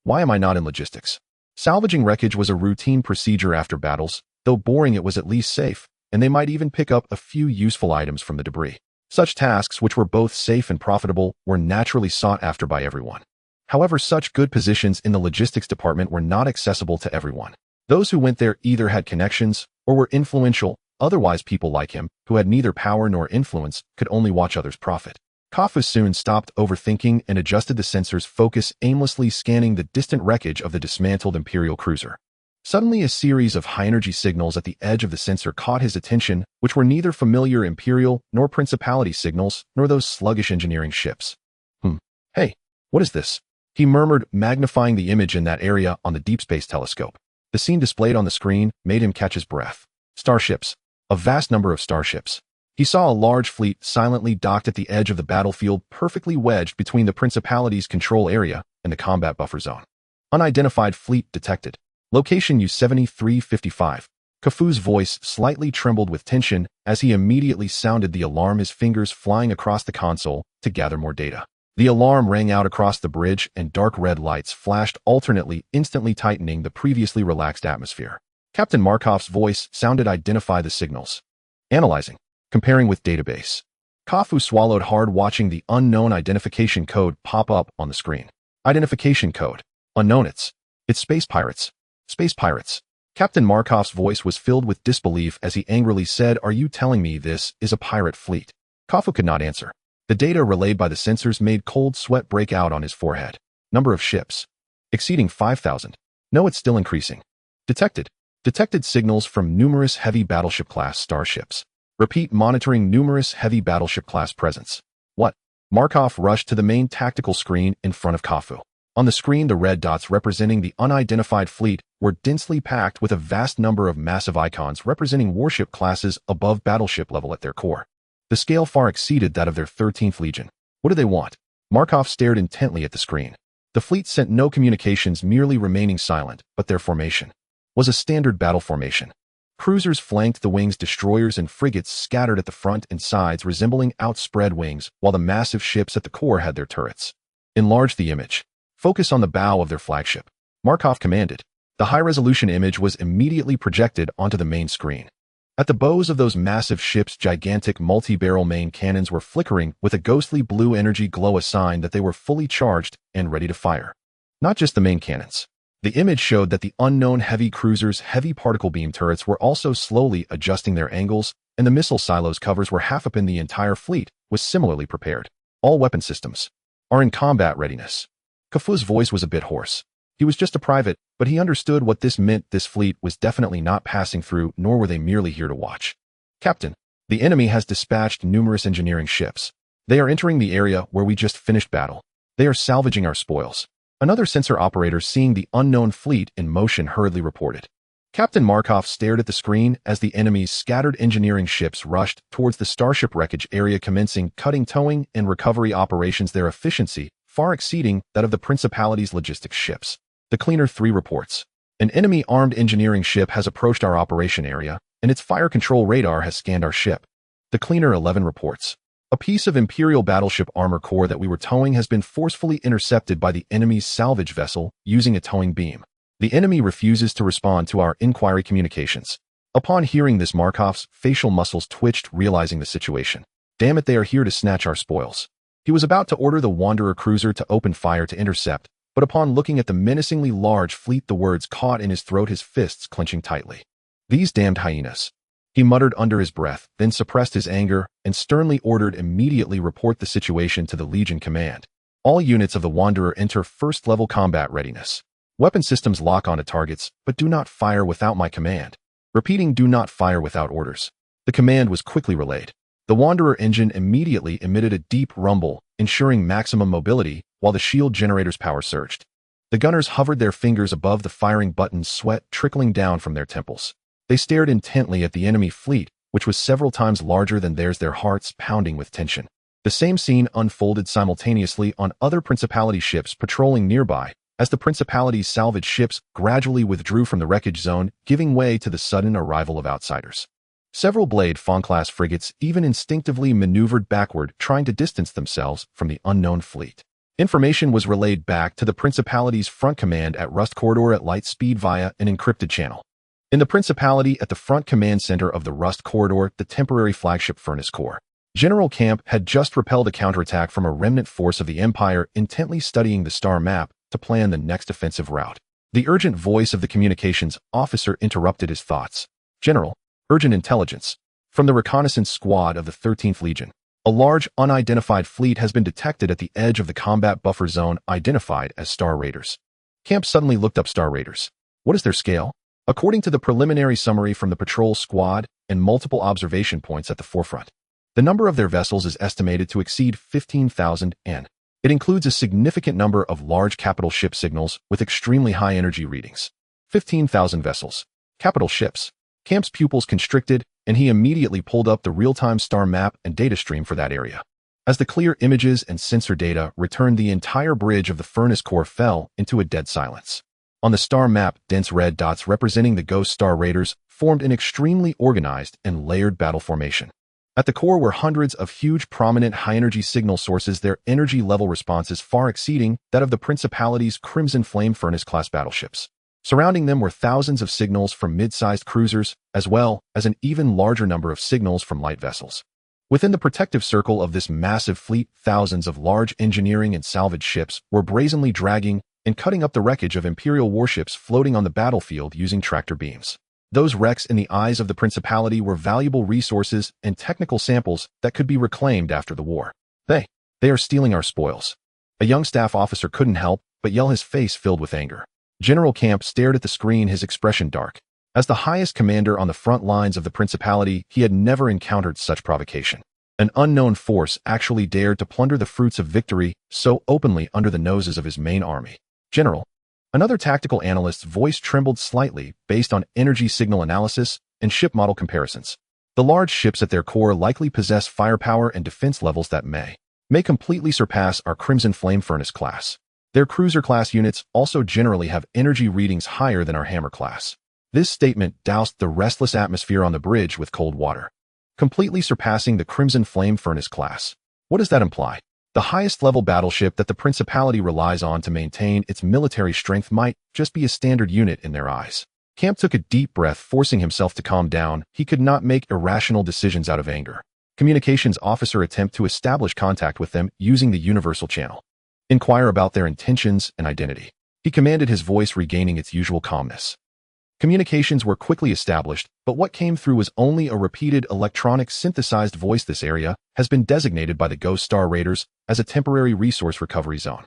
Speaker 1: Why am I not in logistics? Salvaging wreckage was a routine procedure after battles, though boring it was at least safe, and they might even pick up a few useful items from the debris. Such tasks, which were both safe and profitable, were naturally sought after by everyone. However, such good positions in the logistics department were not accessible to everyone. Those who went there either had connections or were influential. Otherwise, people like him, who had neither power nor influence, could only watch others profit. Kafu soon stopped overthinking and adjusted the sensor's focus, aimlessly scanning the distant wreckage of the dismantled Imperial cruiser. Suddenly, a series of high-energy signals at the edge of the sensor caught his attention, which were neither familiar Imperial nor Principality signals, nor those sluggish engineering ships. Hey, what is this? He murmured, magnifying the image in that area on the deep space telescope. The scene displayed on the screen made him catch his breath. Starships. A vast number of starships. He saw a large fleet silently docked at the edge of the battlefield, perfectly wedged between the Principality's control area and the combat buffer zone. Unidentified fleet detected. Location U-7355. Kafu's voice slightly trembled with tension as he immediately sounded the alarm, his fingers flying across the console to gather more data. The alarm rang out across the bridge and dark red lights flashed alternately, instantly tightening the previously relaxed atmosphere. Captain Markov's voice sounded, identify the signals. Analyzing. Comparing with database. Kafu swallowed hard, watching the unknown identification code pop up on the screen. Identification code. Unknown. It's space pirates. Space pirates. Captain Markov's voice was filled with disbelief as he angrily said, are you telling me this is a pirate fleet? Kafu could not answer. The data relayed by the sensors made cold sweat break out on his forehead. Number of ships. Exceeding 5,000. No, it's still increasing. Detected. Detected signals from numerous heavy battleship-class starships. Repeat, monitoring numerous heavy battleship-class presence. What? Markov rushed to the main tactical screen in front of Kafu. On the screen, the red dots representing the unidentified fleet were densely packed with a vast number of massive icons representing warship classes above battleship level at their core. The scale far exceeded that of their 13th Legion. What do they want? Markov stared intently at the screen. The fleet sent no communications, merely remaining silent, but their formation was a standard battle formation. Cruisers flanked the wings, destroyers and frigates scattered at the front and sides, resembling outspread wings, while the massive ships at the core had their turrets. Enlarge the image. Focus on the bow of their flagship. Markov commanded. The high-resolution image was immediately projected onto the main screen. At the bows of those massive ships, gigantic multi-barrel main cannons were flickering with a ghostly blue energy glow, a sign that they were fully charged and ready to fire. Not just the main cannons. The image showed that the unknown heavy cruiser's heavy particle beam turrets were also slowly adjusting their angles, and the missile silos covers were half up, in the entire fleet was similarly prepared. All weapon systems are in combat readiness. Kafu's voice was a bit hoarse. He was just a private, but he understood what this meant. This fleet was definitely not passing through, nor were they merely here to watch. Captain, the enemy has dispatched numerous engineering ships. They are entering the area where we just finished battle. They are salvaging our spoils. Another sensor operator, seeing the unknown fleet in motion, hurriedly reported. Captain Markov stared at the screen as the enemy's scattered engineering ships rushed towards the starship wreckage area, commencing cutting, towing, and recovery operations, their efficiency far exceeding that of the Principality's logistics ships. The Cleaner 3 reports. An enemy armed engineering ship has approached our operation area, and its fire control radar has scanned our ship. The Cleaner 11 reports. A piece of Imperial battleship armor core that we were towing has been forcefully intercepted by the enemy's salvage vessel using a towing beam. The enemy refuses to respond to our inquiry communications. Upon hearing this, Markov's facial muscles twitched, realizing the situation. Damn it, they are here to snatch our spoils. He was about to order the Wanderer cruiser to open fire to intercept, but upon looking at the menacingly large fleet, the words caught in his throat, his fists clenching tightly. These damned hyenas. He muttered under his breath, then suppressed his anger and sternly ordered, immediately report the situation to the Legion command. All units of the Wanderer enter first-level combat readiness. Weapon systems lock onto targets, but do not fire without my command. Repeating, do not fire without orders. The command was quickly relayed. The Wanderer engine immediately emitted a deep rumble, ensuring maximum mobility, while the shield generator's power surged. The gunners hovered their fingers above the firing buttons, sweat trickling down from their temples. They stared intently at the enemy fleet, which was several times larger than theirs, their hearts pounding with tension. The same scene unfolded simultaneously on other Principality ships patrolling nearby, as the Principality's salvage ships gradually withdrew from the wreckage zone, giving way to the sudden arrival of outsiders. Several Blade Fawn-class frigates even instinctively maneuvered backward, trying to distance themselves from the unknown fleet. Information was relayed back to the Principality's front command at Rust Corridor at light speed via an encrypted channel. In the Principality at the front command center of the Rust Corridor, the temporary flagship Furnace Core, General Camp had just repelled a counterattack from a remnant force of the Empire intently studying the star map to plan the next offensive route. The urgent voice of the communications officer interrupted his thoughts. General, urgent intelligence. From the reconnaissance squad of the 13th Legion, a large unidentified fleet has been detected at the edge of the combat buffer zone identified as Star Raiders. Camp suddenly looked up Star Raiders. What is their scale? According to the preliminary summary from the patrol squad and multiple observation points at the forefront, the number of their vessels is estimated to exceed 15,000 and it includes a significant number of large capital ship signals with extremely high energy readings. 15,000 vessels. Capital ships. Camp's pupils constricted, and he immediately pulled up the real-time star map and data stream for that area. As the clear images and sensor data returned, the entire bridge of the Furnace Core fell into a dead silence. On the star map, dense red dots representing the Ghost Star Raiders formed an extremely organized and layered battle formation. At the core were hundreds of huge, prominent, high-energy signal sources, their energy level responses far exceeding that of the Principality's Crimson Flame Furnace-class battleships. Surrounding them were thousands of signals from mid-sized cruisers, as well as an even larger number of signals from light vessels. Within the protective circle of this massive fleet, thousands of large engineering and salvage ships were brazenly dragging and cutting up the wreckage of Imperial warships floating on the battlefield using tractor beams. Those wrecks in the eyes of the Principality were valuable resources and technical samples that could be reclaimed after the war. They are stealing our spoils. A young staff officer couldn't help but yell, his face filled with anger. General Camp stared at the screen, his expression dark. As the highest commander on the front lines of the Principality, he had never encountered such provocation. An unknown force actually dared to plunder the fruits of victory so openly under the noses of his main army. General, another tactical analyst's voice trembled slightly based on energy signal analysis and ship model comparisons. The large ships at their core likely possess firepower and defense levels that may completely surpass our Crimson Flame Furnace class. Their cruiser-class units also generally have energy readings higher than our Hammer class. This statement doused the restless atmosphere on the bridge with cold water. Completely surpassing the Crimson Flame Furnace class. What does that imply? The highest-level battleship that the Principality relies on to maintain its military strength might just be a standard unit in their eyes. Camp took a deep breath, forcing himself to calm down. He could not make irrational decisions out of anger. Communications officer attempt to establish contact with them using the universal channel. Inquire about their intentions and identity. He commanded, his voice regaining its usual calmness. Communications were quickly established, but what came through was only a repeated electronic synthesized voice. This area has been designated by the Ghost Star Raiders as a temporary resource recovery zone.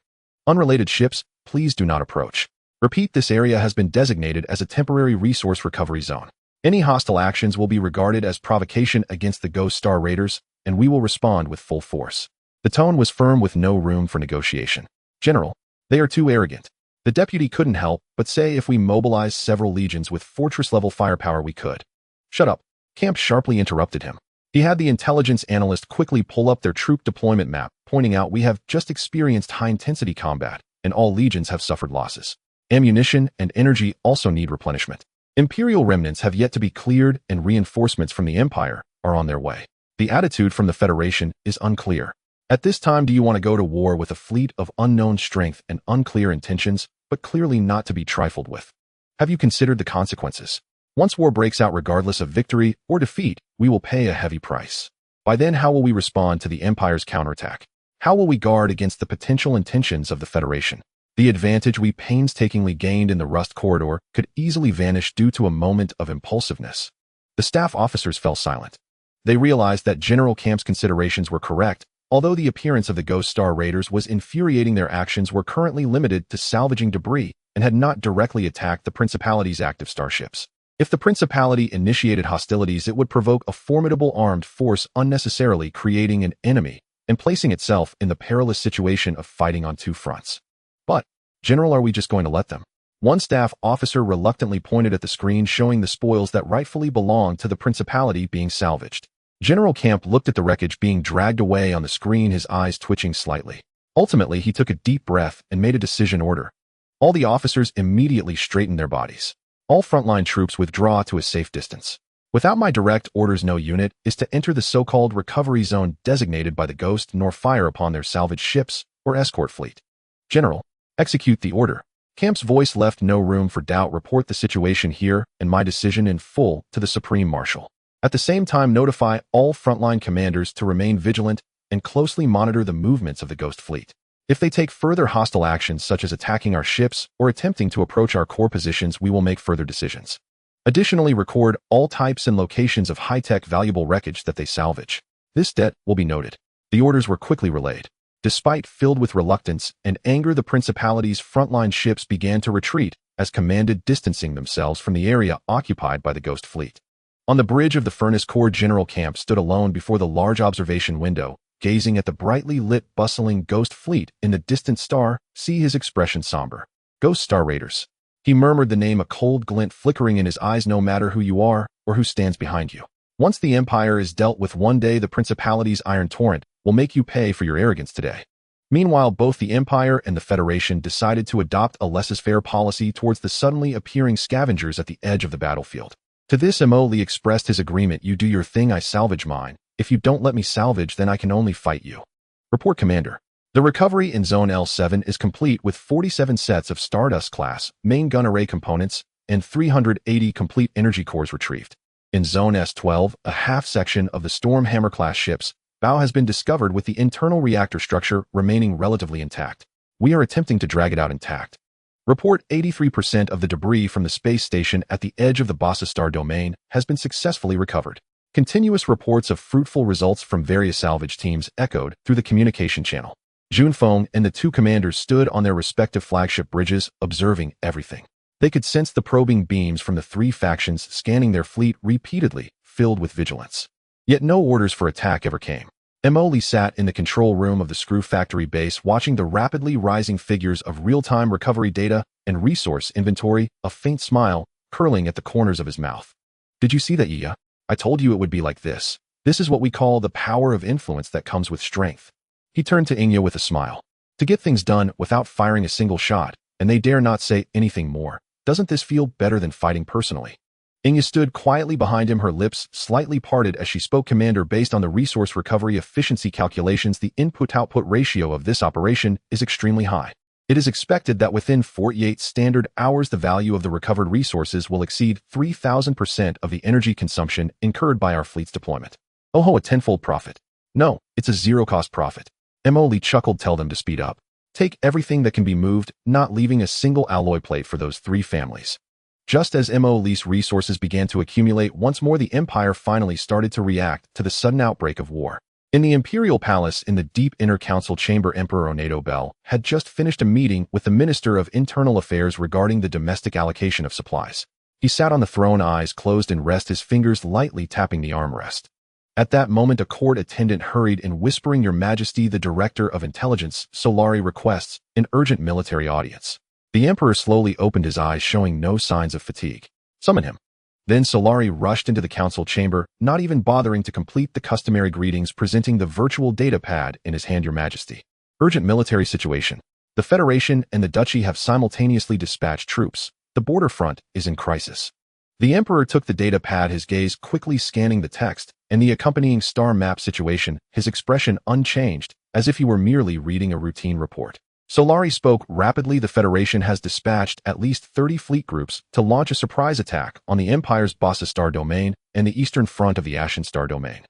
Speaker 1: Unrelated ships, please do not approach. Repeat, this area has been designated as a temporary resource recovery zone. Any hostile actions will be regarded as provocation against the Ghost Star Raiders, and we will respond with full force. The tone was firm with no room for negotiation. General, they are too arrogant. The deputy couldn't help but say, if we mobilized several legions with fortress-level firepower, we could. Shut up. Camp sharply interrupted him. He had the intelligence analyst quickly pull up their troop deployment map, pointing out, we have just experienced high-intensity combat, and all legions have suffered losses. Ammunition and energy also need replenishment. Imperial remnants have yet to be cleared, and reinforcements from the Empire are on their way. The attitude from the Federation is unclear. At this time, do you want to go to war with a fleet of unknown strength and unclear intentions, but clearly not to be trifled with? Have you considered the consequences? Once war breaks out, regardless of victory or defeat, we will pay a heavy price. By then, how will we respond to the Empire's counterattack? How will we guard against the potential intentions of the Federation? The advantage we painstakingly gained in the Rust Corridor could easily vanish due to a moment of impulsiveness. The staff officers fell silent. They realized that General Camp's considerations were correct. Although the appearance of the Ghost Star Raiders was infuriating, their actions were currently limited to salvaging debris and had not directly attacked the Principality's active starships. If the Principality initiated hostilities, it would provoke a formidable armed force, unnecessarily creating an enemy and placing itself in the perilous situation of fighting on two fronts. But, General, are we just going to let them? One staff officer reluctantly pointed at the screen showing the spoils that rightfully belonged to the Principality being salvaged. General Camp looked at the wreckage being dragged away on the screen, his eyes twitching slightly. Ultimately, he took a deep breath and made a decision order. All the officers immediately straightened their bodies. All frontline troops withdraw to a safe distance. Without my direct orders, no unit is to enter the so-called recovery zone designated by the Ghost nor fire upon their salvaged ships or escort fleet. General, execute the order. Camp's voice left no room for doubt. Report the situation here and my decision in full to the Supreme Marshal. At the same time, notify all frontline commanders to remain vigilant and closely monitor the movements of the Ghost Fleet. If they take further hostile actions such as attacking our ships or attempting to approach our core positions, we will make further decisions. Additionally, record all types and locations of high-tech valuable wreckage that they salvage. This debt will be noted. The orders were quickly relayed. Despite filled with reluctance and anger, the Principality's frontline ships began to retreat as commanded, distancing themselves from the area occupied by the Ghost Fleet. On the bridge of the Furnace Core, General Camp stood alone before the large observation window, gazing at the brightly lit, bustling Ghost Fleet in the distant star. See his expression somber. Ghost Star Raiders. He murmured the name, a cold glint flickering in his eyes. No matter who you are or who stands behind you. Once the Empire is dealt with, one day the Principality's iron torrent will make you pay for your arrogance today. Meanwhile, both the Empire and the Federation decided to adopt a laissez-faire policy towards the suddenly appearing scavengers at the edge of the battlefield. To this, Lee expressed his agreement. You do your thing, I salvage mine. If you don't let me salvage, then I can only fight you. Report, Commander. The recovery in Zone L7 is complete with 47 sets of Stardust-class main gun array components and 380 complete energy cores retrieved. In Zone S12, a half-section of the Storm Hammer-class ships bow has been discovered with the internal reactor structure remaining relatively intact. We are attempting to drag it out intact. Report 83% of the debris from the space station at the edge of the Bossa Star domain has been successfully recovered. Continuous reports of fruitful results from various salvage teams echoed through the communication channel. Junfeng and the two commanders stood on their respective flagship bridges, observing everything. They could sense the probing beams from the three factions scanning their fleet repeatedly, filled with vigilance. Yet no orders for attack ever came. Emily sat in the control room of the Screw Factory base, watching the rapidly rising figures of real-time recovery data and resource inventory, a faint smile curling at the corners of his mouth. Did you see that, Iya? I told you it would be like this. This is what we call the power of influence that comes with strength. He turned to Inya with a smile. To get things done without firing a single shot, and they dare not say anything more. Doesn't this feel better than fighting personally? Inya stood quietly behind him, her lips slightly parted as she spoke. Commander, based on the resource recovery efficiency calculations, the input-output ratio of this operation is extremely high. It is expected that within 48 standard hours, the value of the recovered resources will exceed 3,000% of the energy consumption incurred by our fleet's deployment. Oh, a tenfold profit. No, it's a zero-cost profit. Emily chuckled. Tell them to speed up. Take everything that can be moved, not leaving a single alloy plate for those three families. Just as Emily's resources began to accumulate once more, the Empire finally started to react to the sudden outbreak of war. In the Imperial Palace in the deep inner council chamber, Emperor Onedo Bell had just finished a meeting with the Minister of Internal Affairs regarding the domestic allocation of supplies. He sat on the throne, eyes closed in rest, his fingers lightly tapping the armrest. At that moment, a court attendant hurried in, whispering, Your Majesty, the Director of Intelligence, Solari, requests an urgent military audience. The Emperor slowly opened his eyes, showing no signs of fatigue. Summon him. Then Solari rushed into the council chamber, not even bothering to complete the customary greetings, presenting the virtual data pad in his hand. Your Majesty. Urgent military situation. The Federation and the Duchy have simultaneously dispatched troops. The border front is in crisis. The Emperor took the data pad, his gaze quickly scanning the text and the accompanying star map situation, his expression unchanged, as if he were merely reading a routine report. Solari spoke rapidly. The Federation has dispatched at least 30 fleet groups to launch a surprise attack on the Empire's Bossa Star domain and the eastern front of the Ashen Star domain.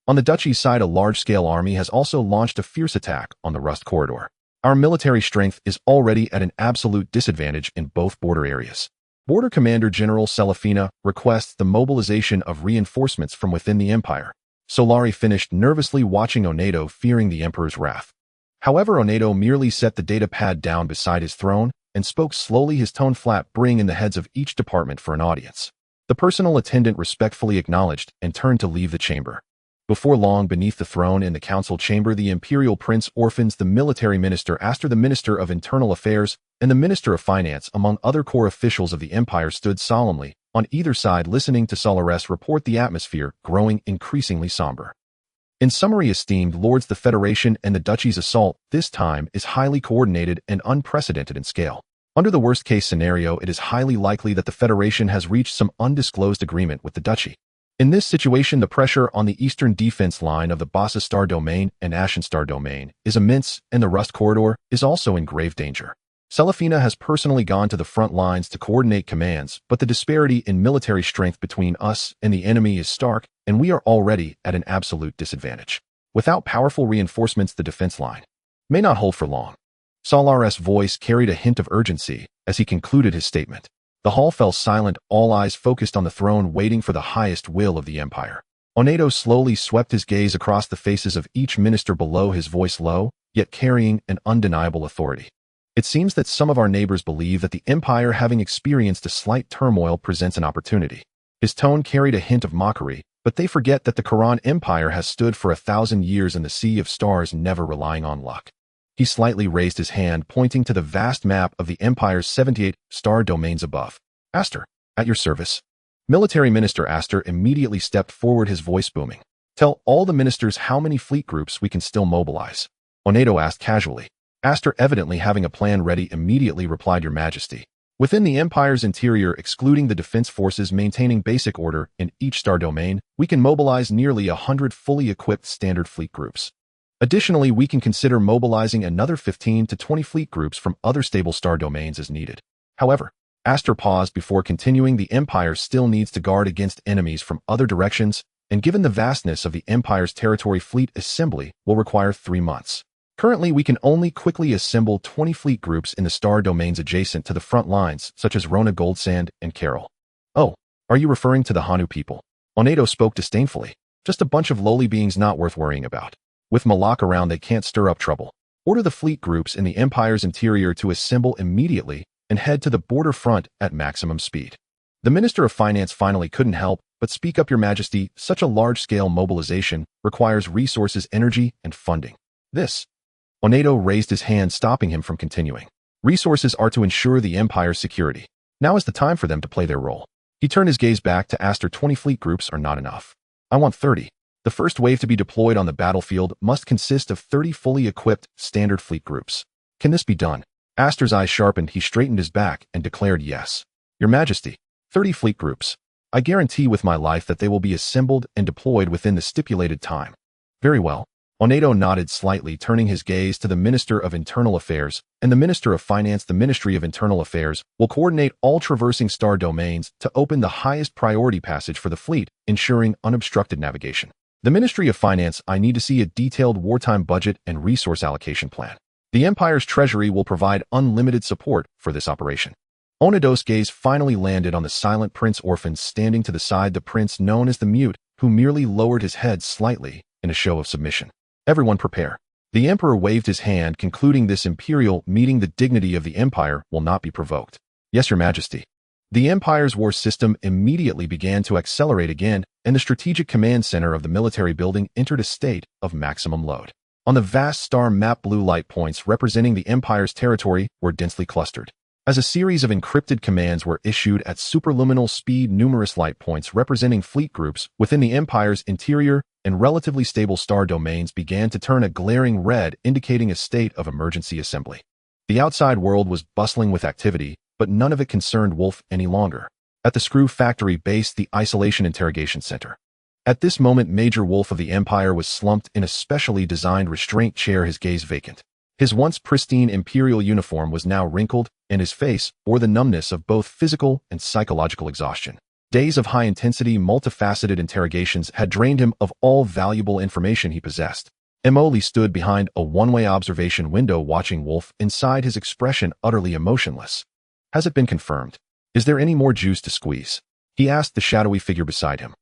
Speaker 1: On the Duchy's side, a large-scale army has also launched a fierce attack on the Rust Corridor. Our military strength is already at an absolute disadvantage in both border areas. Border Commander General Selafina requests the mobilization of reinforcements from within the Empire. Solari finished, nervously watching Onedo, fearing the Emperor's wrath. However, Onedo merely set the data pad down beside his throne and spoke slowly, his tone flat, bringing in the heads of each department for an audience. The personal attendant respectfully acknowledged and turned to leave the chamber. Before long, beneath the throne in the council chamber, the Imperial Prince Orphans, the military minister, Astor, the Minister of Internal Affairs, and the Minister of Finance, among other core officials of the Empire, stood solemnly on either side, listening to Stellaris report, the atmosphere growing increasingly somber. In summary, esteemed lords, the Federation and the Duchy's assault this time is highly coordinated and unprecedented in scale. Under the worst-case scenario, it is highly likely that the Federation has reached some undisclosed agreement with the Duchy. In this situation, the pressure on the eastern defense line of the Bassa Star Domain and Ashen Star Domain is immense, and the Rust Corridor is also in grave danger. Selefina has personally gone to the front lines to coordinate commands, but the disparity in military strength between us and the enemy is stark, and we are already at an absolute disadvantage. Without powerful reinforcements, the defense line may not hold for long. Stellaris' voice carried a hint of urgency as he concluded his statement. The hall fell silent, all eyes focused on the throne, waiting for the highest will of the Empire. Onedo slowly swept his gaze across the faces of each minister below, his voice low, yet carrying an undeniable authority. It seems that some of our neighbors believe that the Empire, having experienced a slight turmoil, presents an opportunity. His tone carried a hint of mockery, but they forget that the Quran Empire has stood for 1,000 years in the sea of stars, never relying on luck. He slightly raised his hand, pointing to the vast map of the Empire's 78 star domains above. Aster, at your service. Military Minister Aster immediately stepped forward, his voice booming. Tell all the ministers how many fleet groups we can still mobilize. Onedo asked casually. Aster, evidently having a plan ready, immediately replied, Your Majesty. Within the Empire's interior, excluding the defense forces maintaining basic order in each star domain, we can mobilize nearly 100 fully equipped standard fleet groups. Additionally, we can consider mobilizing another 15 to 20 fleet groups from other stable star domains as needed. However, Aster paused before continuing. The Empire still needs to guard against enemies from other directions, and given the vastness of the Empire's territory, fleet assembly will require 3 months. Currently, we can only quickly assemble 20 fleet groups in the star domains adjacent to the front lines, such as Rona, Goldsand, and Carol. Oh, are you referring to the Hanu people? Onedo spoke disdainfully. Just a bunch of lowly beings not worth worrying about. With Malak around, they can't stir up trouble. Order the fleet groups in the Empire's interior to assemble immediately and head to the border front at maximum speed. The Minister of Finance finally couldn't help but speak up. Your Majesty, such a large-scale mobilization requires resources, energy, and funding. This. Onedo raised his hand, stopping him from continuing. Resources are to ensure the Empire's security. Now is the time for them to play their role. He turned his gaze back to Aster. 20 fleet groups are not enough. I want 30. The first wave to be deployed on the battlefield must consist of 30 fully equipped standard fleet groups. Can this be done? Aster's eyes sharpened. He straightened his back and declared, Yes. Your Majesty, 30 fleet groups. I guarantee with my life that they will be assembled and deployed within the stipulated time. Very well. Onedo nodded slightly, turning his gaze to the Minister of Internal Affairs and the Minister of Finance. The Ministry of Internal Affairs will coordinate all traversing star domains to open the highest priority passage for the fleet, ensuring unobstructed navigation. The Ministry of Finance, I need to see a detailed wartime budget and resource allocation plan. The Empire's treasury will provide unlimited support for this operation. Onedo's gaze finally landed on the silent Prince Orphan standing to the side, the prince known as the Mute, who merely lowered his head slightly in a show of submission. Everyone prepare. The Emperor waved his hand, concluding this imperial meeting. The dignity of the Empire will not be provoked. Yes, Your Majesty. The Empire's war system immediately began to accelerate again, and the strategic command center of the military building entered a state of maximum load. On the vast star map, blue light points representing the Empire's territory were densely clustered. As a series of encrypted commands were issued at superluminal speed, numerous light points representing fleet groups within the Empire's interior and relatively stable star domains began to turn a glaring red, indicating a state of emergency assembly. The outside world was bustling with activity, but none of it concerned Wolf any longer. At the Screw Factory base, the Isolation Interrogation Center. At this moment, Major Wolf of the Empire was slumped in a specially designed restraint chair, his gaze vacant. His once pristine imperial uniform was now wrinkled, and his face bore the numbness of both physical and psychological exhaustion. Days of high-intensity, multifaceted interrogations had drained him of all valuable information he possessed. Emoli stood behind a one-way observation window, watching Wolf, inside his expression utterly emotionless. Has it been confirmed? Is there any more juice to squeeze? He asked the shadowy figure beside him.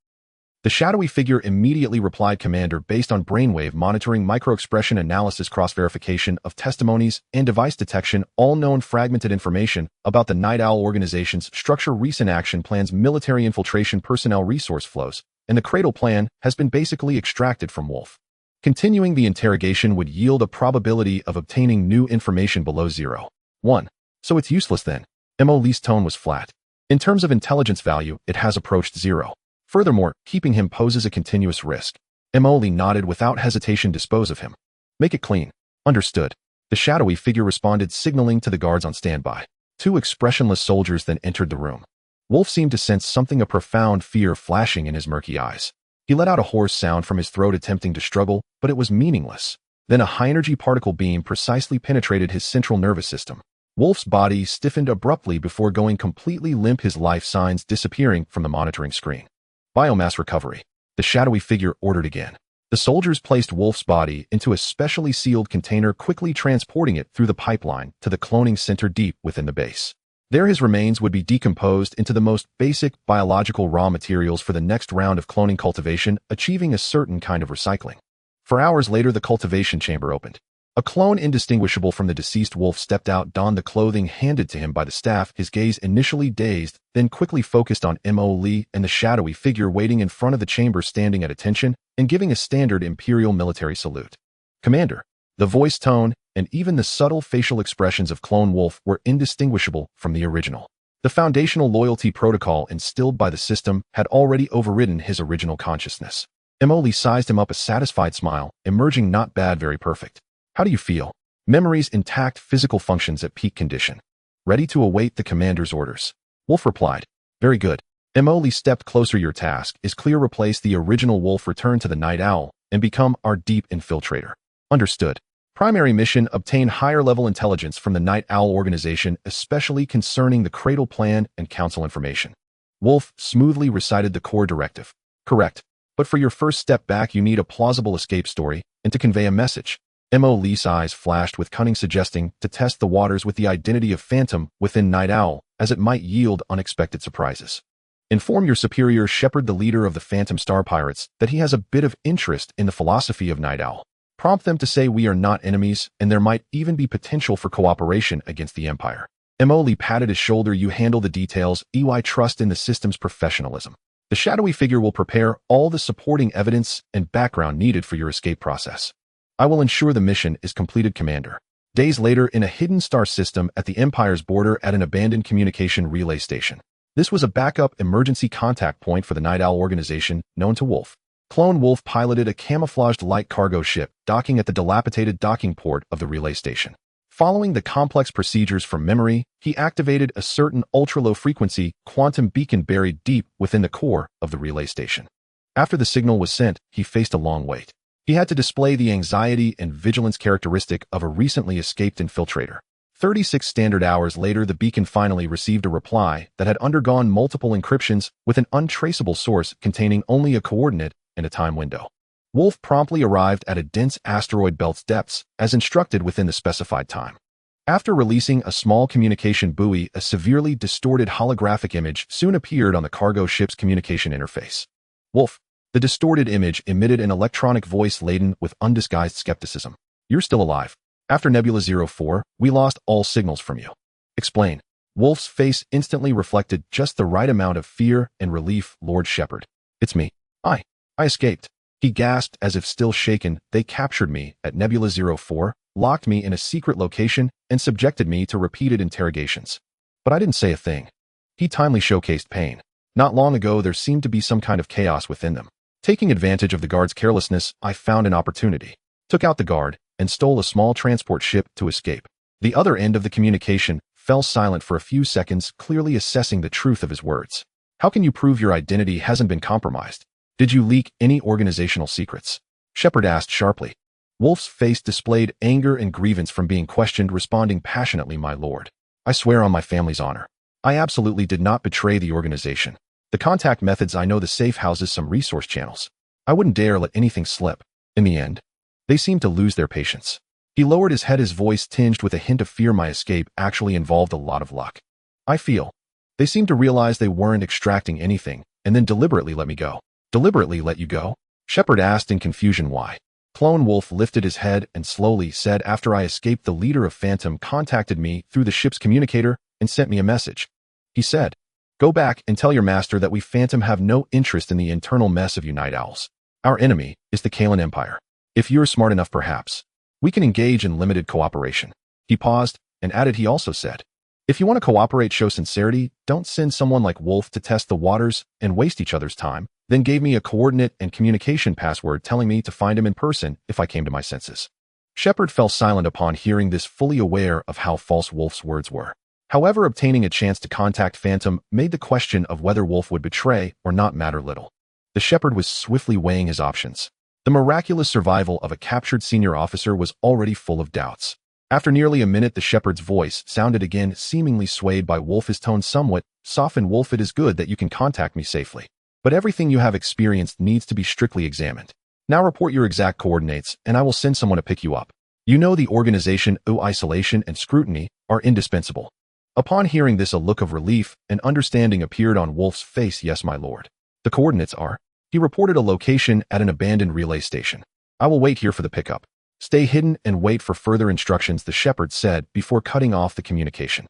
Speaker 1: The shadowy figure immediately replied, Commander, based on brainwave monitoring, microexpression analysis, cross-verification of testimonies, and device detection, all known fragmented information about the Night Owl organization's structure, recent action plans, military infiltration, personnel, resource flows, and the Cradle plan has been basically extracted from Wolf. Continuing the interrogation would yield a probability of obtaining new information below 0.1. So it's useless then. Emoli's tone was flat. In terms of intelligence value, it has approached 0. Furthermore, keeping him poses a continuous risk. Emoli nodded without hesitation. Dispose of him. Make it clean. Understood. The shadowy figure responded, signaling to the guards on standby. Two expressionless soldiers then entered the room. Wolf seemed to sense something of profound fear flashing in his murky eyes. He let out a hoarse sound from his throat attempting to struggle, but it was meaningless. Then a high-energy particle beam precisely penetrated his central nervous system. Wolf's body stiffened abruptly before going completely limp, his life signs disappearing from the monitoring screen. Biomass recovery. The shadowy figure ordered again. The soldiers placed Wolf's body into a specially sealed container, quickly transporting it through the pipeline to the cloning center deep within the base. There his remains would be decomposed into the most basic biological raw materials for the next round of cloning cultivation, achieving a certain kind of recycling. 4 hours later, the cultivation chamber opened. A clone indistinguishable from the deceased Wolf stepped out, donned the clothing handed to him by the staff, his gaze initially dazed, then quickly focused on Mo. Lee and the shadowy figure waiting in front of the chamber, standing at attention and giving a standard Imperial military salute. "Commander." The voice tone and even the subtle facial expressions of Clone Wolf were indistinguishable from the original. The foundational loyalty protocol instilled by the system had already overridden his original consciousness. Mo. Lee sized him up, a satisfied smile, emerging. "Not bad, very perfect. How do you feel?" "Memories intact, physical functions at peak condition. Ready to await the commander's orders." Wolf replied. "Very good." Mo. Lee stepped closer. "Your task is clear. Replace the original Wolf, return to the Night Owl, and become our deep infiltrator." "Understood." Primary mission: obtain higher-level intelligence from the Night Owl organization, especially concerning the Cradle Plan and Council information. Wolf smoothly recited the core directive. "Correct. But for your first step back, you need a plausible escape story, and to convey a message." Mo. Lee's eyes flashed with cunning, suggesting to test the waters with the identity of Phantom within Night Owl, as it might yield unexpected surprises. "Inform your superior Shepard, the leader of the Phantom Star Pirates, that he has a bit of interest in the philosophy of Night Owl. Prompt them to say we are not enemies, and there might even be potential for cooperation against the Empire." Mo. Lee patted his shoulder. "You handle the details. I trust in the system's professionalism. The shadowy figure will prepare all the supporting evidence and background needed for your escape process. I will ensure the mission is completed, Commander." Days later, in a hidden star system at the Empire's border at an abandoned communication relay station. This was a backup emergency contact point for the Night Owl organization, known to Wolf. Clone Wolf piloted a camouflaged light cargo ship, docking at the dilapidated docking port of the relay station. Following the complex procedures from memory, he activated a certain ultra-low frequency quantum beacon buried deep within the core of the relay station. After the signal was sent, he faced a long wait. He had to display the anxiety and vigilance characteristic of a recently escaped infiltrator. 36 standard hours later, the beacon finally received a reply that had undergone multiple encryptions with an untraceable source containing only a coordinate and a time window. Wolf promptly arrived at a dense asteroid belt's depths, as instructed within the specified time. After releasing a small communication buoy, a severely distorted holographic image soon appeared on the cargo ship's communication interface. "Wolf." The distorted image emitted an electronic voice laden with undisguised skepticism. "You're still alive. After Nebula 04, we lost all signals from you. Explain." Wolf's face instantly reflected just the right amount of fear and relief. "Lord Shepard. It's me. I escaped." He gasped as if still shaken. "They captured me at Nebula 04, locked me in a secret location, and subjected me to repeated interrogations. But I didn't say a thing." He timely showcased pain. "Not long ago, there seemed to be some kind of chaos within them. Taking advantage of the guard's carelessness, I found an opportunity, took out the guard, and stole a small transport ship to escape." The other end of the communication fell silent for a few seconds, clearly assessing the truth of his words. "How can you prove your identity hasn't been compromised? Did you leak any organizational secrets?" Shepard asked sharply. Wolf's face displayed anger and grievance from being questioned, responding passionately, "My lord, I swear on my family's honor, I absolutely did not betray the organization. The contact methods I know, the safe houses some resource channels. I wouldn't dare let anything slip." In the end, they seemed to lose their patience. He lowered his head, his voice tinged with a hint of fear. "My escape actually involved a lot of luck. I feel they seemed to realize they weren't extracting anything, and then deliberately let me go." "Deliberately let you go?" Shepard asked in confusion. "Why?" Clone Wolf lifted his head and slowly said, "After I escaped, the leader of Phantom contacted me through the ship's communicator and sent me a message. He said, 'Go back and tell your master that we Phantom have no interest in the internal mess of you Night Owls. Our enemy is the Kalan Empire. If you're smart enough, perhaps we can engage in limited cooperation.'" He paused and added, he also said, "If you want to cooperate, show sincerity, don't send someone like Wolf to test the waters and waste each other's time." Then gave me a coordinate and communication password, telling me to find him in person if I came to my senses. Shepard fell silent upon hearing this, fully aware of how false Wolf's words were. However, obtaining a chance to contact Phantom made the question of whether Wolf would betray or not matter little. The Shepherd was swiftly weighing his options. The miraculous survival of a captured senior officer was already full of doubts. After nearly a minute, the Shepherd's voice sounded again, seemingly swayed by Wolf, his tone somewhat softened. Wolf, it is good that you can contact me safely. But everything you have experienced needs to be strictly examined. Now report your exact coordinates, and I will send someone to pick you up. You know the organization, isolation, and scrutiny are indispensable. Upon hearing this, a look of relief and understanding appeared on Wolf's face. Yes, my lord. The coordinates are. He reported a location at an abandoned relay station. I will wait here for the pickup. Stay hidden and wait for further instructions, the Shepherd said before cutting off the communication.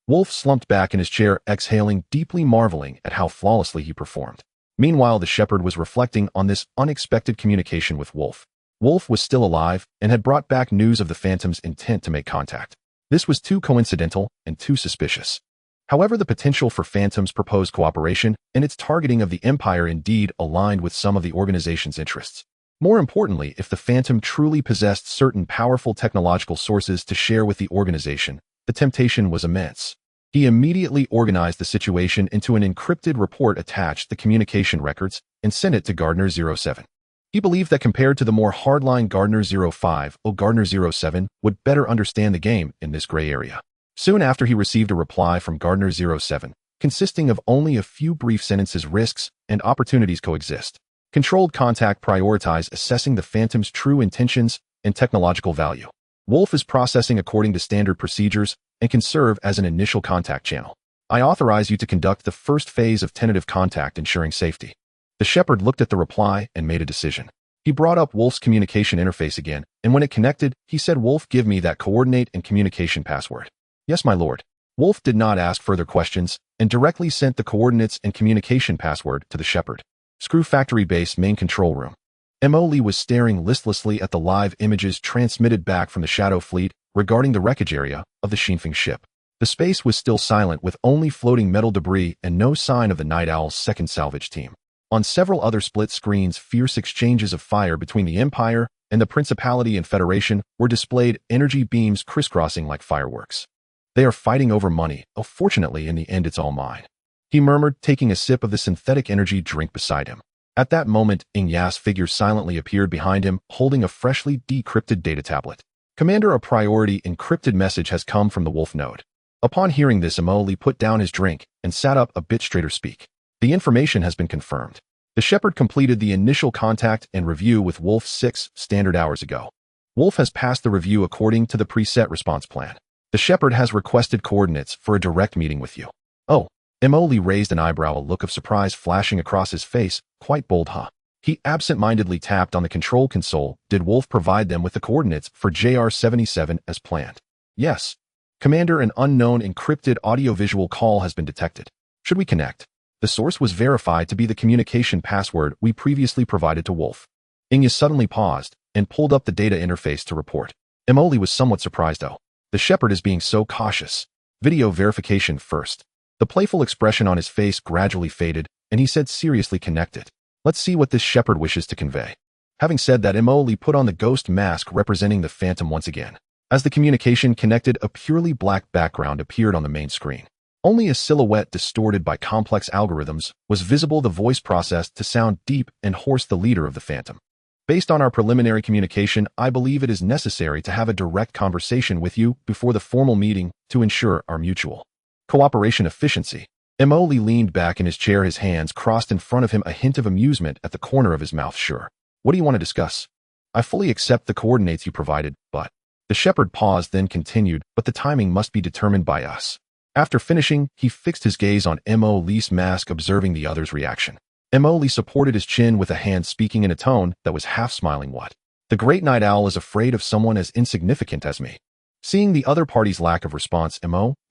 Speaker 1: Wolf slumped back in his chair, exhaling deeply, marveling at how flawlessly he performed. Meanwhile, the Shepherd was reflecting on this unexpected communication with Wolf. Wolf was still alive and had brought back news of the Phantom's intent to make contact. This was too coincidental and too suspicious. However, the potential for Phantom's proposed cooperation and its targeting of the Empire indeed aligned with some of the organization's interests. More importantly, if the Phantom truly possessed certain powerful technological sources to share with the organization, the temptation was immense. He immediately organized the situation into an encrypted report, attached the communication records, and sent it to Gardner 07. He believed that compared to the more hardline Gardner 05, Gardner 07 would better understand the game in this gray area. Soon after, he received a reply from Gardner 07, consisting of only a few brief sentences. Risks and opportunities coexist. Controlled contact prioritize assessing the Phantom's true intentions and technological value. Wolf is processing according to standard procedures and can serve as an initial contact channel. I authorize you to conduct the first phase of tentative contact, ensuring safety. The Shepherd looked at the reply and made a decision. He brought up Wolf's communication interface again, and when it connected, he said, Wolf, give me that coordinate and communication password. Yes, my lord. Wolf did not ask further questions and directly sent the coordinates and communication password to the Shepherd. Screw Factory Base main control room. Lee was staring listlessly at the live images transmitted back from the Shadow Fleet regarding the wreckage area of the Shinfeng ship. The space was still silent, with only floating metal debris and no sign of the Night Owl's second salvage team. On several other split screens, fierce exchanges of fire between the Empire and the Principality and Federation were displayed, energy beams crisscrossing like fireworks. They are fighting over money. Oh, fortunately, in the end, it's all mine, he murmured, taking a sip of the synthetic energy drink beside him. At that moment, Ya's figure silently appeared behind him, holding a freshly decrypted data tablet. Commander, a priority encrypted message has come from the Wolf node. Upon hearing this, Lee put down his drink and sat up a bit straighter. Speak. The information has been confirmed. The Shepherd completed the initial contact and review with Wolf 6 standard hours ago. Wolf has passed the review according to the preset response plan. The Shepherd has requested coordinates for a direct meeting with you. Oh. Lee raised an eyebrow, a look of surprise flashing across his face. Quite bold, huh? He absent-mindedly tapped on the control console. Did Wolf provide them with the coordinates for JR-77 as planned? Yes. Commander, an unknown encrypted audiovisual call has been detected. Should we connect? The source was verified to be the communication password we previously provided to Wolf. Ya suddenly paused and pulled up the data interface to report. Lee was somewhat surprised, though. The Shepherd is being so cautious. Video verification first. The playful expression on his face gradually faded, and he said seriously, connected. Let's see what this Shepherd wishes to convey. Having said that, Lee put on the ghost mask representing the Phantom once again. As the communication connected, a purely black background appeared on the main screen. Only a silhouette distorted by complex algorithms was visible, the voice processed to sound deep and hoarse, the leader of the Phantom. Based on our preliminary communication, I believe it is necessary to have a direct conversation with you before the formal meeting to ensure our mutual cooperation efficiency. Lee leaned back in his chair, his hands crossed in front of him, a hint of amusement at the corner of his mouth. Sure. What do you want to discuss? I fully accept the coordinates you provided, but... The Shepherd paused, then continued, but the timing must be determined by us. After finishing, he fixed his gaze on Lee's mask, observing the other's reaction. Lee supported his chin with a hand, speaking in a tone that was half smiling. What? The Great Night Owl is afraid of someone as insignificant as me. Seeing the other party's lack of response,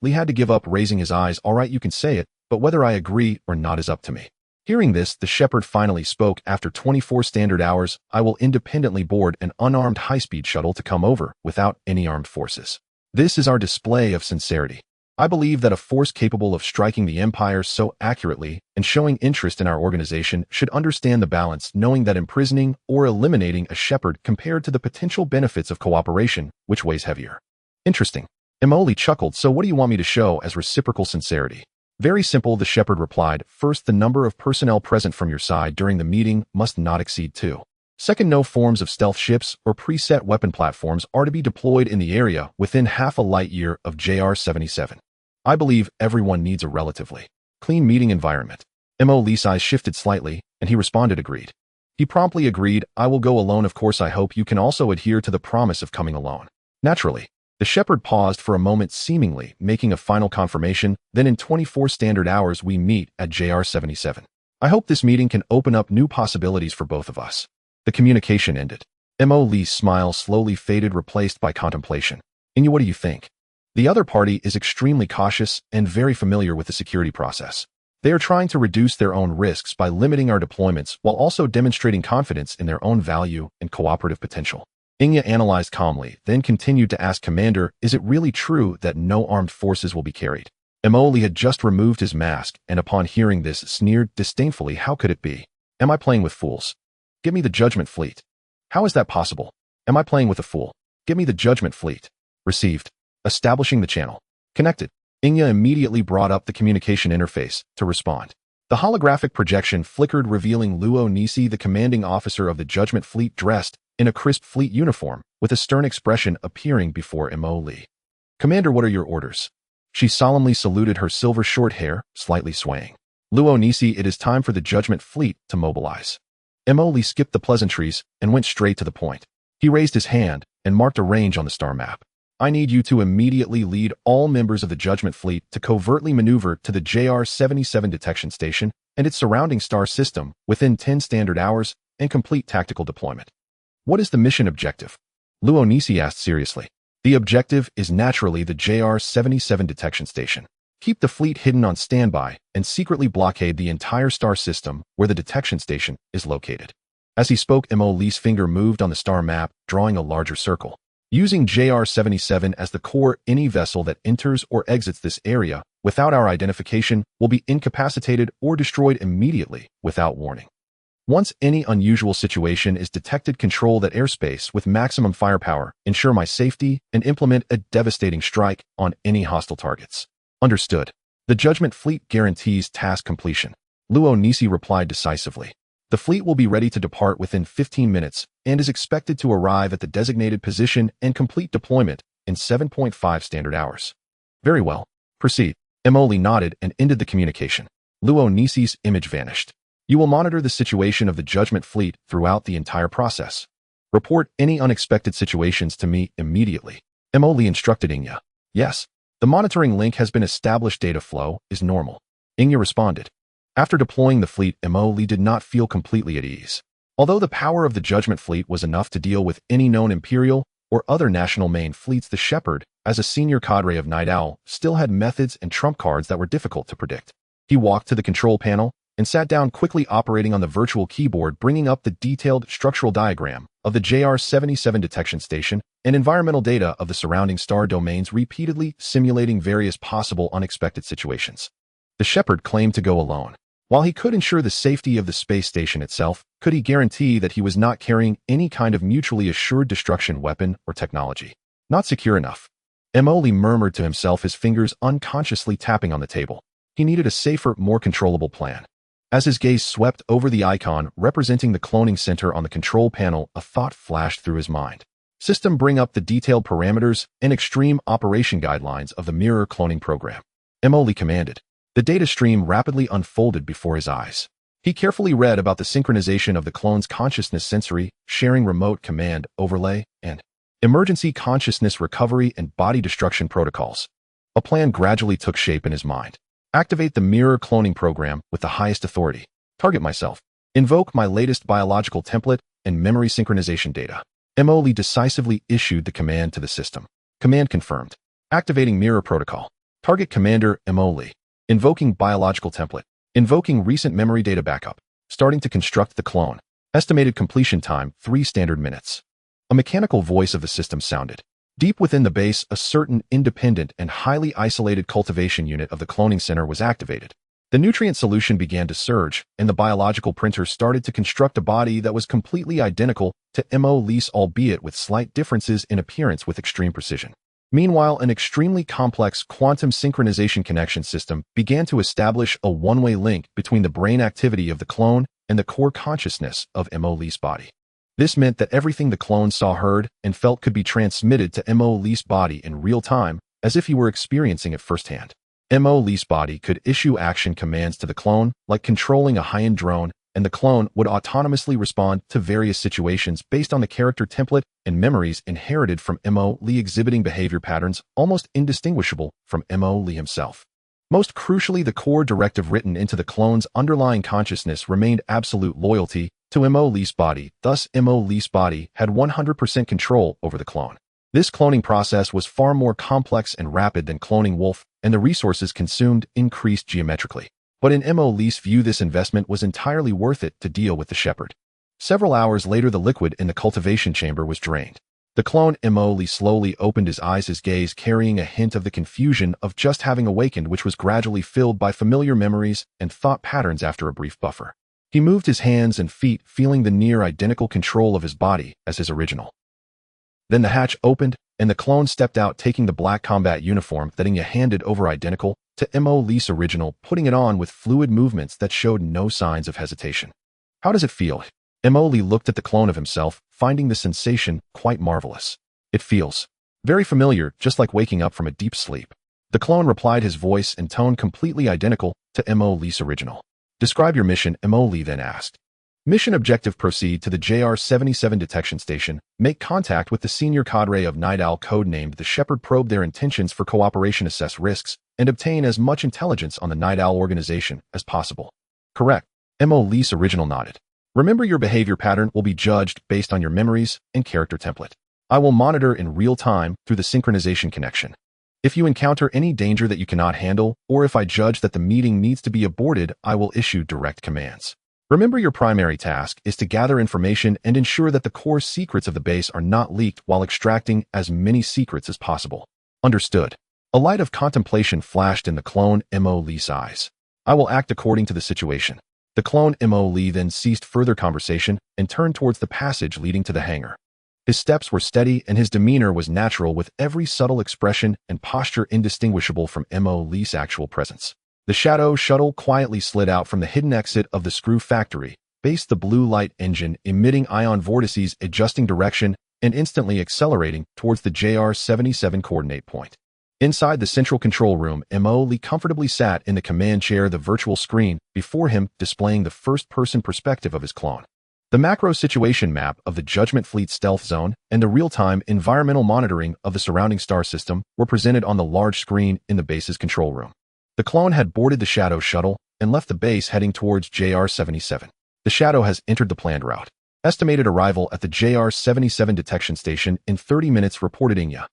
Speaker 1: Lee had to give up, raising his eyes. All right, you can say it, but whether I agree or not is up to me. Hearing this, the Shepherd finally spoke. After 24 standard hours, I will independently board an unarmed high-speed shuttle to come over without any armed forces. This is our display of sincerity. I believe that a force capable of striking the Empire so accurately and showing interest in our organization should understand the balance, knowing that imprisoning or eliminating a Shepherd compared to the potential benefits of cooperation, which weighs heavier. Interesting. Emily chuckled. So what do you want me to show as reciprocal sincerity? Very simple, the shepherd replied. First, the number of personnel present from your side during the meeting must not exceed 2. Second, no forms of stealth ships or preset weapon platforms are to be deployed in the area within half a light year of JR-77. I believe everyone needs a relatively clean meeting environment. Lee's eyes shifted slightly, and he responded agreed. He promptly agreed, I will go alone. Of course, I hope you can also adhere to the promise of coming alone. Naturally. The shepherd paused for a moment, seemingly making a final confirmation. Then in 24 standard hours we meet at JR-77. I hope this meeting can open up new possibilities for both of us. The communication ended. Lee's smile slowly faded, replaced by contemplation. Inya, what do you think? The other party is extremely cautious and very familiar with the security process. They are trying to reduce their own risks by limiting our deployments while also demonstrating confidence in their own value and cooperative potential. Inya analyzed calmly, then continued to ask, Commander, is it really true that no armed forces will be carried? Lee had just removed his mask, and upon hearing this, sneered disdainfully. How could it be? Am I playing with fools? Give me the Judgment Fleet. How is that possible? Am I playing with a fool? Give me the Judgment Fleet. Received. Establishing the channel. Connected. Inya immediately brought up the communication interface to respond. The holographic projection flickered, revealing Luo Nisi, the commanding officer of the Judgment Fleet, dressed in a crisp fleet uniform, with a stern expression appearing before Lee. Commander, what are your orders? She solemnly saluted, her silver short hair slightly swaying. Luo Nisi, it is time for the Judgment Fleet to mobilize. Lee skipped the pleasantries and went straight to the point. He raised his hand and marked a range on the star map. I need you to immediately lead all members of the Judgment Fleet to covertly maneuver to the JR-77 detection station and its surrounding star system within 10 standard hours and complete tactical deployment. What is the mission objective? Luo Nisi asked seriously. The objective is naturally the JR-77 detection station. Keep the fleet hidden on standby and secretly blockade the entire star system where the detection station is located. As he spoke, Lee's finger moved on the star map, drawing a larger circle. Using JR-77 as the core, any vessel that enters or exits this area without our identification will be incapacitated or destroyed immediately without warning. Once any unusual situation is detected, control that airspace with maximum firepower, ensure my safety, and implement a devastating strike on any hostile targets. Understood. The Judgment Fleet guarantees task completion. Luo Nisi replied decisively. The fleet will be ready to depart within 15 minutes and is expected to arrive at the designated position and complete deployment in 7.5 standard hours. Very well. Proceed. Lee nodded and ended the communication. Luo Nisi's image vanished. You will monitor the situation of the Judgment Fleet throughout the entire process. Report any unexpected situations to me immediately. Lee instructed Inya. Yes. The monitoring link has been established. Data flow is normal. Inya responded. After deploying the fleet, Lee did not feel completely at ease. Although the power of the Judgment Fleet was enough to deal with any known Imperial or other national main fleets, the Shepherd, as a senior cadre of Night Owl, still had methods and trump cards that were difficult to predict. He walked to the control panel and sat down, quickly operating on the virtual keyboard, bringing up the detailed structural diagram of the JR-77 detection station and environmental data of the surrounding star domains, repeatedly simulating various possible unexpected situations. The Shepherd claimed to go alone. While he could ensure the safety of the space station itself, could he guarantee that he was not carrying any kind of mutually assured destruction weapon or technology? Not secure enough. Lee murmured to himself, his fingers unconsciously tapping on the table. He needed a safer, more controllable plan. As his gaze swept over the icon representing the cloning center on the control panel, a thought flashed through his mind. System, bring up the detailed parameters and extreme operation guidelines of the mirror cloning program. Lee commanded. The data stream rapidly unfolded before his eyes. He carefully read about the synchronization of the clone's consciousness, sensory, sharing, remote command, overlay, and emergency consciousness recovery and body destruction protocols. A plan gradually took shape in his mind. Activate the mirror cloning program with the highest authority. Target myself. Invoke my latest biological template and memory synchronization data. Lee decisively issued the command to the system. Command confirmed. Activating mirror protocol. Target Commander Lee. Invoking biological template. Invoking recent memory data backup. Starting to construct the clone. Estimated completion time, 3 standard minutes. A mechanical voice of the system sounded. Deep within the base, a certain independent and highly isolated cultivation unit of the cloning center was activated. The nutrient solution began to surge, and the biological printer started to construct a body that was completely identical to Lee's, albeit with slight differences in appearance, with extreme precision. Meanwhile, an extremely complex quantum synchronization connection system began to establish a one-way link between the brain activity of the clone and the core consciousness of Mo Lee's body. This meant that everything the clone saw, heard, and felt could be transmitted to Mo Lee's body in real time, as if he were experiencing it firsthand. Mo Lee's body could issue action commands to the clone, like controlling a high-end drone, and the clone would autonomously respond to various situations based on the character template and memories inherited from Mo Lee, exhibiting behavior patterns almost indistinguishable from Mo Lee himself. Most crucially, the core directive written into the clone's underlying consciousness remained absolute loyalty to Mo Lee's body. Thus, Mo Lee's body had 100% control over the clone. This cloning process was far more complex and rapid than cloning Wolf, and the resources consumed increased geometrically. But in Mo Lee's view, this investment was entirely worth it to deal with the shepherd. Several hours later, the liquid in the cultivation chamber was drained. The clone Mo Lee slowly opened his eyes, his gaze carrying a hint of the confusion of just having awakened, which was gradually filled by familiar memories and thought patterns after a brief buffer. He moved his hands and feet, feeling the near-identical control of his body as his original. Then the hatch opened, and the clone stepped out, taking the black combat uniform that he handed over identical to Mo Lee's original, putting it on with fluid movements that showed no signs of hesitation. "How does it feel?" Mo Lee looked at the clone of himself, finding the sensation quite marvelous. "It feels very familiar, just like waking up from a deep sleep." The clone replied, his voice and tone completely identical to Mo Lee's original. "Describe your mission," Mo Lee then asked. "Mission objective: proceed to the JR-77 detection station, make contact with the senior cadre of Night Owl, codenamed the Shepherd, probe their intentions for cooperation, assess risks, and obtain as much intelligence on the Night Owl organization as possible." "Correct." Mo Lee's original nodded. "Remember, your behavior pattern will be judged based on your memories and character template. I will monitor in real time through the synchronization connection. If you encounter any danger that you cannot handle, or if I judge that the meeting needs to be aborted, I will issue direct commands. Remember, your primary task is to gather information and ensure that the core secrets of the base are not leaked while extracting as many secrets as possible." "Understood." A light of contemplation flashed in the clone Mo Lee's eyes. "I will act according to the situation." The clone Mo Lee then ceased further conversation and turned towards the passage leading to the hangar. His steps were steady and his demeanor was natural, with every subtle expression and posture indistinguishable from Mo Lee's actual presence. The shadow shuttle quietly slid out from the hidden exit of the screw factory, based the blue light engine emitting ion vortices, adjusting direction and instantly accelerating towards the JR-77 coordinate point. Inside the central control room, Mo Lee comfortably sat in the command chair, the virtual screen before him displaying the first-person perspective of his clone. The macro situation map of the Judgment Fleet stealth zone and the real-time environmental monitoring of the surrounding star system were presented on the large screen in the base's control room. The clone had boarded the Shadow shuttle and left the base, heading towards JR-77. "The Shadow has entered the planned route. Estimated arrival at the JR-77 detection station in 30 minutes," reported Inya.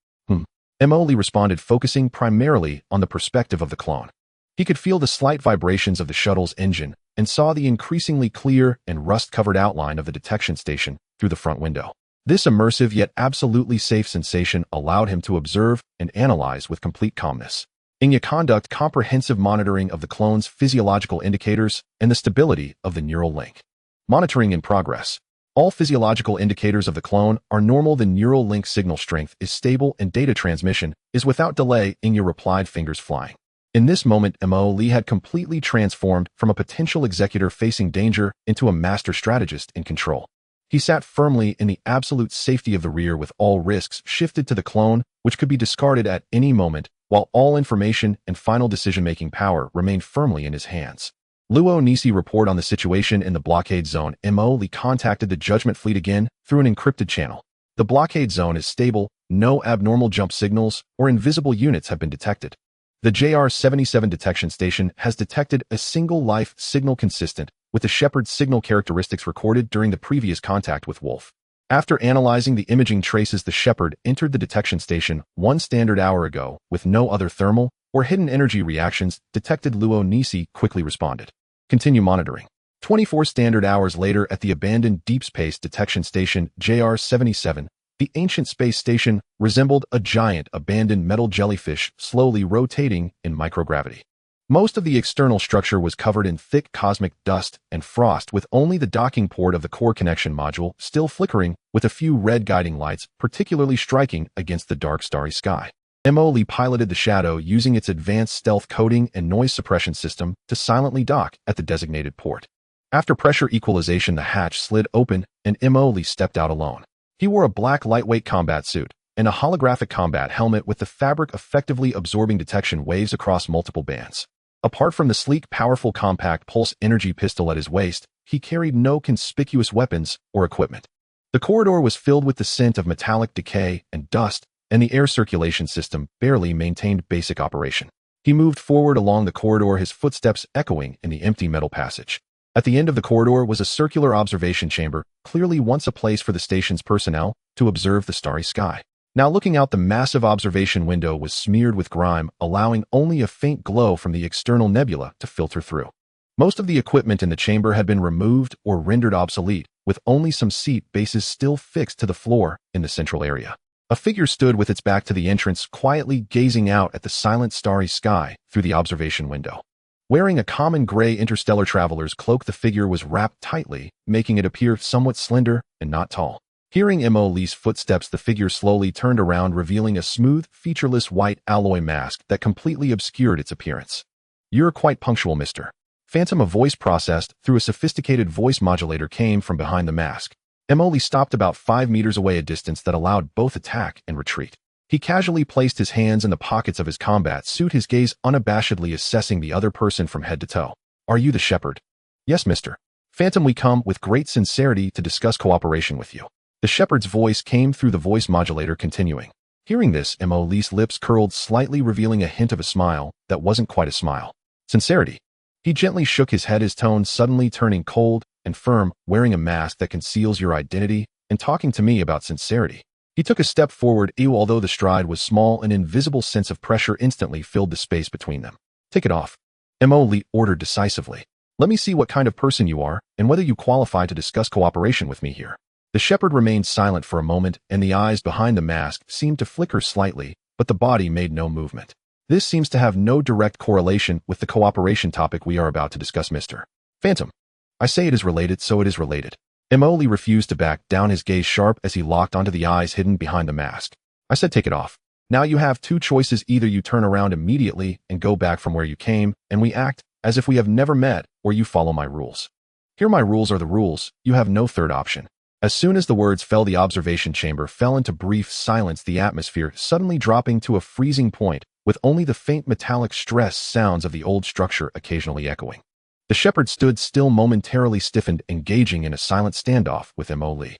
Speaker 1: Mo Lee responded, focusing primarily on the perspective of the clone. He could feel the slight vibrations of the shuttle's engine and saw the increasingly clear and rust-covered outline of the detection station through the front window. This immersive yet absolutely safe sensation allowed him to observe and analyze with complete calmness. Inya conduct comprehensive monitoring of the clone's physiological indicators and the stability of the neural link. Monitoring in progress. All physiological indicators of the clone are normal. The neural link signal strength is stable and data transmission is without delay, Inya replied, fingers flying. In this moment, Mo Lee had completely transformed from a potential executor facing danger into a master strategist in control. He sat firmly in the absolute safety of the rear, with all risks shifted to the clone, which could be discarded at any moment, while all information and final decision-making power remained firmly in his hands. Luo Nisi report on the situation in the blockade zone. Mo Lee contacted the Judgment Fleet again through an encrypted channel. The blockade zone is stable, no abnormal jump signals or invisible units have been detected. The JR-77 detection station has detected a single life signal consistent with the Shepherd's signal characteristics recorded during the previous contact with Wolf. After analyzing the imaging traces, the Shepherd entered the detection station 1 standard hour ago with no other thermal or hidden energy reactions detected. Luo Nisi quickly responded. Continue monitoring. 24 standard hours later, at the abandoned Deep Space Detection Station JR-77, the ancient space station resembled a giant abandoned metal jellyfish slowly rotating in microgravity. Most of the external structure was covered in thick cosmic dust and frost, with only the docking port of the core connection module still flickering with a few red guiding lights, particularly striking against the dark starry sky. Mo Lee piloted the Shadow using its advanced stealth coding and noise suppression system to silently dock at the designated port. After pressure equalization, the hatch slid open and Mo Lee stepped out alone. He wore a black lightweight combat suit and a holographic combat helmet with the fabric effectively absorbing detection waves across multiple bands. Apart from the sleek, powerful compact pulse energy pistol at his waist, he carried no conspicuous weapons or equipment. The corridor was filled with the scent of metallic decay and dust, and the air circulation system barely maintained basic operation. He moved forward along the corridor, his footsteps echoing in the empty metal passage. At the end of the corridor was a circular observation chamber, clearly once a place for the station's personnel to observe the starry sky. Now looking out, the massive observation window was smeared with grime, allowing only a faint glow from the external nebula to filter through. Most of the equipment in the chamber had been removed or rendered obsolete, with only some seat bases still fixed to the floor in the central area. A figure stood with its back to the entrance, quietly gazing out at the silent starry sky through the observation window. Wearing a common gray interstellar traveler's cloak, the figure was wrapped tightly, making it appear somewhat slender and not tall. Hearing Mo Lee's footsteps, the figure slowly turned around, revealing a smooth, featureless white alloy mask that completely obscured its appearance. "You're quite punctual, Mr. Phantom." A voice processed through a sophisticated voice modulator came from behind the mask. Mo Lee stopped about 5 meters away, a distance that allowed both attack and retreat. He casually placed his hands in the pockets of his combat suit, his gaze unabashedly assessing the other person from head to toe. "Are you the Shepherd?" "Yes, Mr. Phantom. We come with great sincerity to discuss cooperation with you." The Shepherd's voice came through the voice modulator, continuing. Hearing this, Mo Lee's lips curled slightly, revealing a hint of a smile that wasn't quite a smile. "Sincerity?" He gently shook his head, his tone suddenly turning cold and firm. "Wearing a mask that conceals your identity and talking to me about sincerity." He took a step forward, although the stride was small, an invisible sense of pressure instantly filled the space between them. "Take it off," Mo Lee ordered decisively. "Let me see what kind of person you are and whether you qualify to discuss cooperation with me here." The Shepherd remained silent for a moment, and the eyes behind the mask seemed to flicker slightly, but the body made no movement. "This seems to have no direct correlation with the cooperation topic we are about to discuss, Mr. Phantom. I say it is related, so it is related." Mo Lee refused to back down, his gaze sharp as he locked onto the eyes hidden behind the mask. "I said take it off. Now you have two choices. Either you turn around immediately and go back from where you came, and we act as if we have never met, or you follow my rules. Here, my rules are the rules. You have no third option." As soon as the words fell, the observation chamber fell into brief silence, the atmosphere suddenly dropping to a freezing point, with only the faint metallic stress sounds of the old structure occasionally echoing. The Shepherd stood still, momentarily stiffened, engaging in a silent standoff with Mo Lee.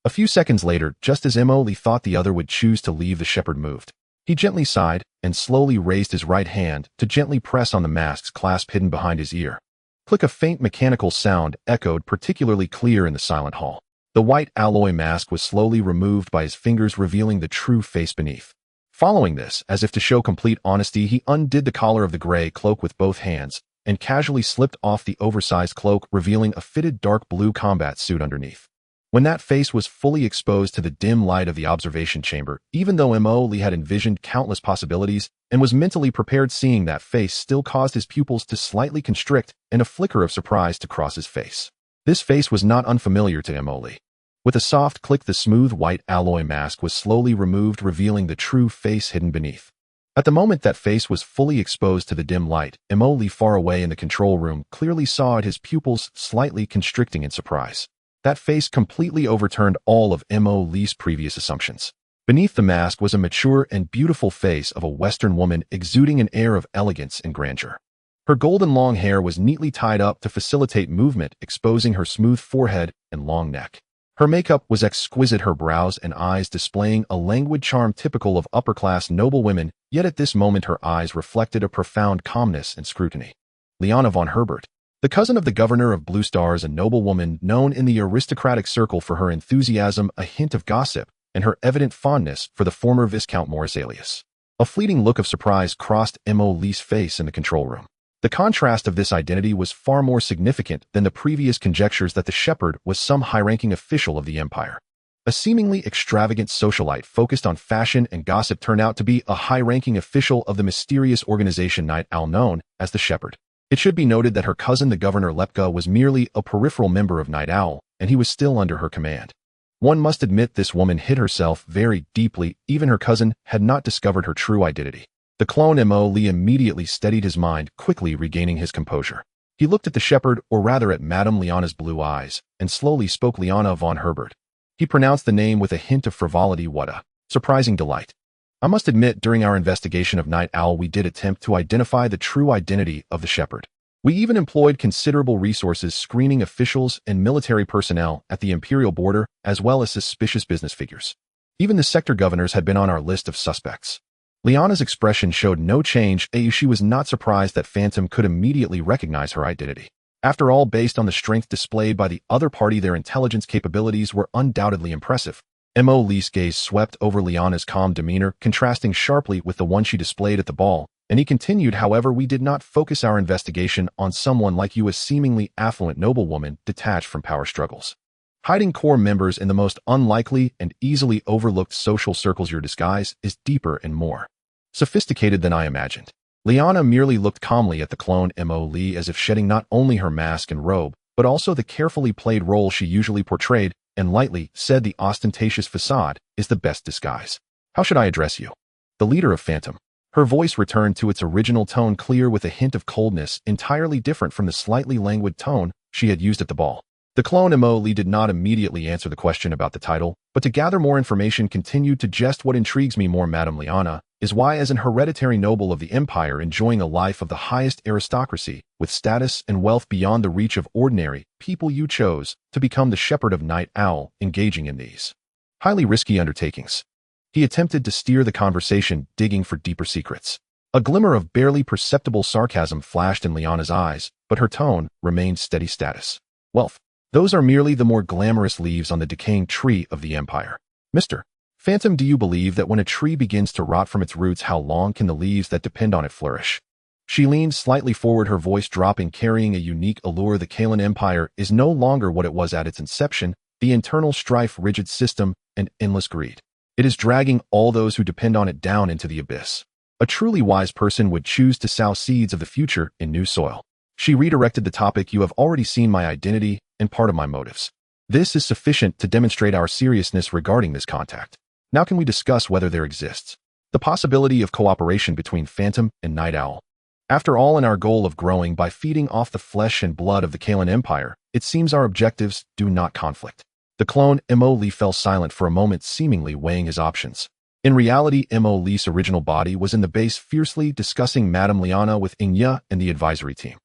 Speaker 1: A few seconds later, just as Mo Lee thought the other would choose to leave, the Shepherd moved. He gently sighed and slowly raised his right hand to gently press on the mask's clasp hidden behind his ear. Click! A faint mechanical sound echoed particularly clear in the silent hall. The white alloy mask was slowly removed by his fingers, revealing the true face beneath. Following this, as if to show complete honesty, he undid the collar of the gray cloak with both hands and casually slipped off the oversized cloak, revealing a fitted dark blue combat suit underneath. When that face was fully exposed to the dim light of the observation chamber, even though Mo Lee had envisioned countless possibilities and was mentally prepared, seeing that face still caused his pupils to slightly constrict and a flicker of surprise to cross his face. This face was not unfamiliar to Mo Lee. With a soft click, the smooth white alloy mask was slowly removed, revealing the true face hidden beneath. At the moment that face was fully exposed to the dim light, Mo Lee, far away in the control room, clearly saw it, his pupils slightly constricting in surprise. That face completely overturned all of Mo Lee's previous assumptions. Beneath the mask was a mature and beautiful face of a Western woman, exuding an air of elegance and grandeur. Her golden long hair was neatly tied up to facilitate movement, exposing her smooth forehead and long neck. Her makeup was exquisite, her brows and eyes displaying a languid charm typical of upper-class noble women, yet at this moment her eyes reflected a profound calmness and scrutiny. Liana von Herbert, the cousin of the governor of Blue Stars, a noble woman known in the aristocratic circle for her enthusiasm, a hint of gossip, and her evident fondness for the former Viscount Morris Alias. A fleeting look of surprise crossed Mo Lee's face in the control room. The contrast of this identity was far more significant than the previous conjectures that the Shepherd was some high-ranking official of the Empire. A seemingly extravagant socialite focused on fashion and gossip turned out to be a high-ranking official of the mysterious organization Night Owl known as the Shepherd. It should be noted that her cousin, the Governor Lepka, was merely a peripheral member of Night Owl, and he was still under her command. One must admit this woman hid herself very deeply. Even her cousin had not discovered her true identity. The clone Mo immediately steadied his mind, quickly regaining his composure. He looked at the shepherd, or rather at Madame Liana's blue eyes, and slowly spoke Liana von Herbert. He pronounced the name with a hint of frivolity. What a surprising delight. I must admit, during our investigation of Night Owl, we did attempt to identify the true identity of the shepherd. We even employed considerable resources screening officials and military personnel at the imperial border, as well as suspicious business figures. Even the sector governors had been on our list of suspects. Liana's expression showed no change. She was not surprised that Phantom could immediately recognize her identity. After all, based on the strength displayed by the other party, their intelligence capabilities were undoubtedly impressive. Mo's gaze swept over Liana's calm demeanor, contrasting sharply with the one she displayed at the ball, and he continued, however, we did not focus our investigation on someone like you, a seemingly affluent noblewoman detached from power struggles. Hiding core members in the most unlikely and easily overlooked social circles. Your disguise is deeper and more sophisticated than I imagined. Liana merely looked calmly at the clone Mo, as if shedding not only her mask and robe, but also the carefully played role she usually portrayed, and lightly said, the ostentatious facade is the best disguise. How should I address you? The leader of Phantom. Her voice returned to its original tone, clear with a hint of coldness, entirely different from the slightly languid tone she had used at the ball. The clone Mo did not immediately answer the question about the title, but to gather more information continued to jest. What intrigues me more, Madame Liana, is why, as an hereditary noble of the empire enjoying a life of the highest aristocracy, with status and wealth beyond the reach of ordinary people, you chose to become the shepherd of Night Owl, engaging in these highly risky undertakings. He attempted to steer the conversation, digging for deeper secrets. A glimmer of barely perceptible sarcasm flashed in Liana's eyes, but her tone remained steady. Status. Wealth. Those are merely the more glamorous leaves on the decaying tree of the empire. Mr. Phantom, do you believe that when a tree begins to rot from its roots, how long can the leaves that depend on it flourish? She leaned slightly forward, her voice dropping, carrying a unique allure. The Kalan Empire is no longer what it was at its inception, the internal strife, rigid system, and endless greed. It is dragging all those who depend on it down into the abyss. A truly wise person would choose to sow seeds of the future in new soil. She redirected the topic. You have already seen my identity and part of my motives. This is sufficient to demonstrate our seriousness regarding this contact. Now can we discuss whether there exists the possibility of cooperation between Phantom and Night Owl? After all, in our goal of growing by feeding off the flesh and blood of the Kalan Empire, it seems our objectives do not conflict. The clone Mo fell silent for a moment, seemingly weighing his options. In reality, Mo's original body was in the base, fiercely discussing Madame Liana with Inya and the advisory team.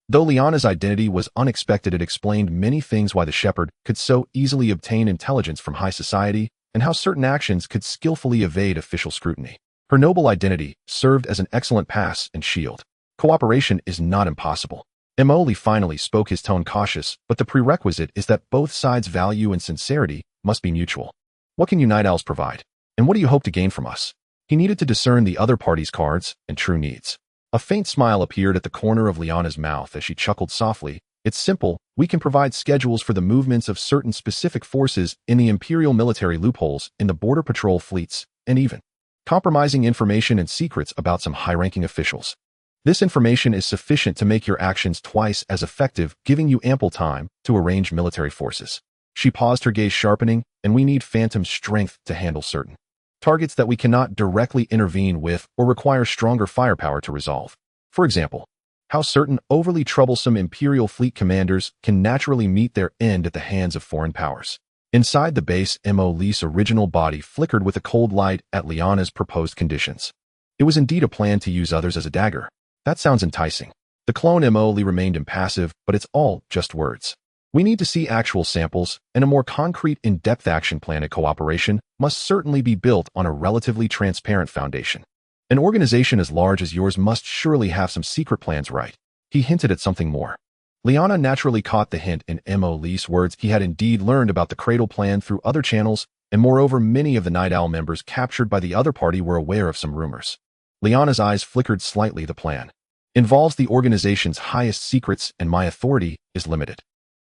Speaker 1: Though Liana's identity was unexpected, it explained many things: why the shepherd could so easily obtain intelligence from high society, and how certain actions could skillfully evade official scrutiny. Her noble identity served as an excellent pass and shield. Cooperation is not impossible. Mo finally spoke, his tone cautious, but the prerequisite is that both sides' value and sincerity must be mutual. What can you Night Owls provide? And what do you hope to gain from us? He needed to discern the other party's cards and true needs. A faint smile appeared at the corner of Liana's mouth as she chuckled softly. It's simple. We can provide schedules for the movements of certain specific forces in the imperial military, loopholes in the border patrol fleets, and even compromising information and secrets about some high-ranking officials. This information is sufficient to make your actions twice as effective, giving you ample time to arrange military forces. She paused, her gaze sharpening, and we need Phantom's strength to handle certain targets that we cannot directly intervene with or require stronger firepower to resolve. For example, how certain overly troublesome Imperial fleet commanders can naturally meet their end at the hands of foreign powers. Inside the base, Mo's original body flickered with a cold light at Liana's proposed conditions. It was indeed a plan to use others as a dagger. That sounds enticing. The clone Mo remained impassive, but it's all just words. We need to see actual samples, and a more concrete, in-depth action plan. At cooperation must certainly be built on a relatively transparent foundation. An organization as large as yours must surely have some secret plans, right? He hinted at something more. Liana naturally caught the hint in Mo's words. He had indeed learned about the Cradle plan through other channels, and moreover, many of the Night Owl members captured by the other party were aware of some rumors. Liana's eyes flickered slightly. The plan involves the organization's highest secrets, and my authority is limited.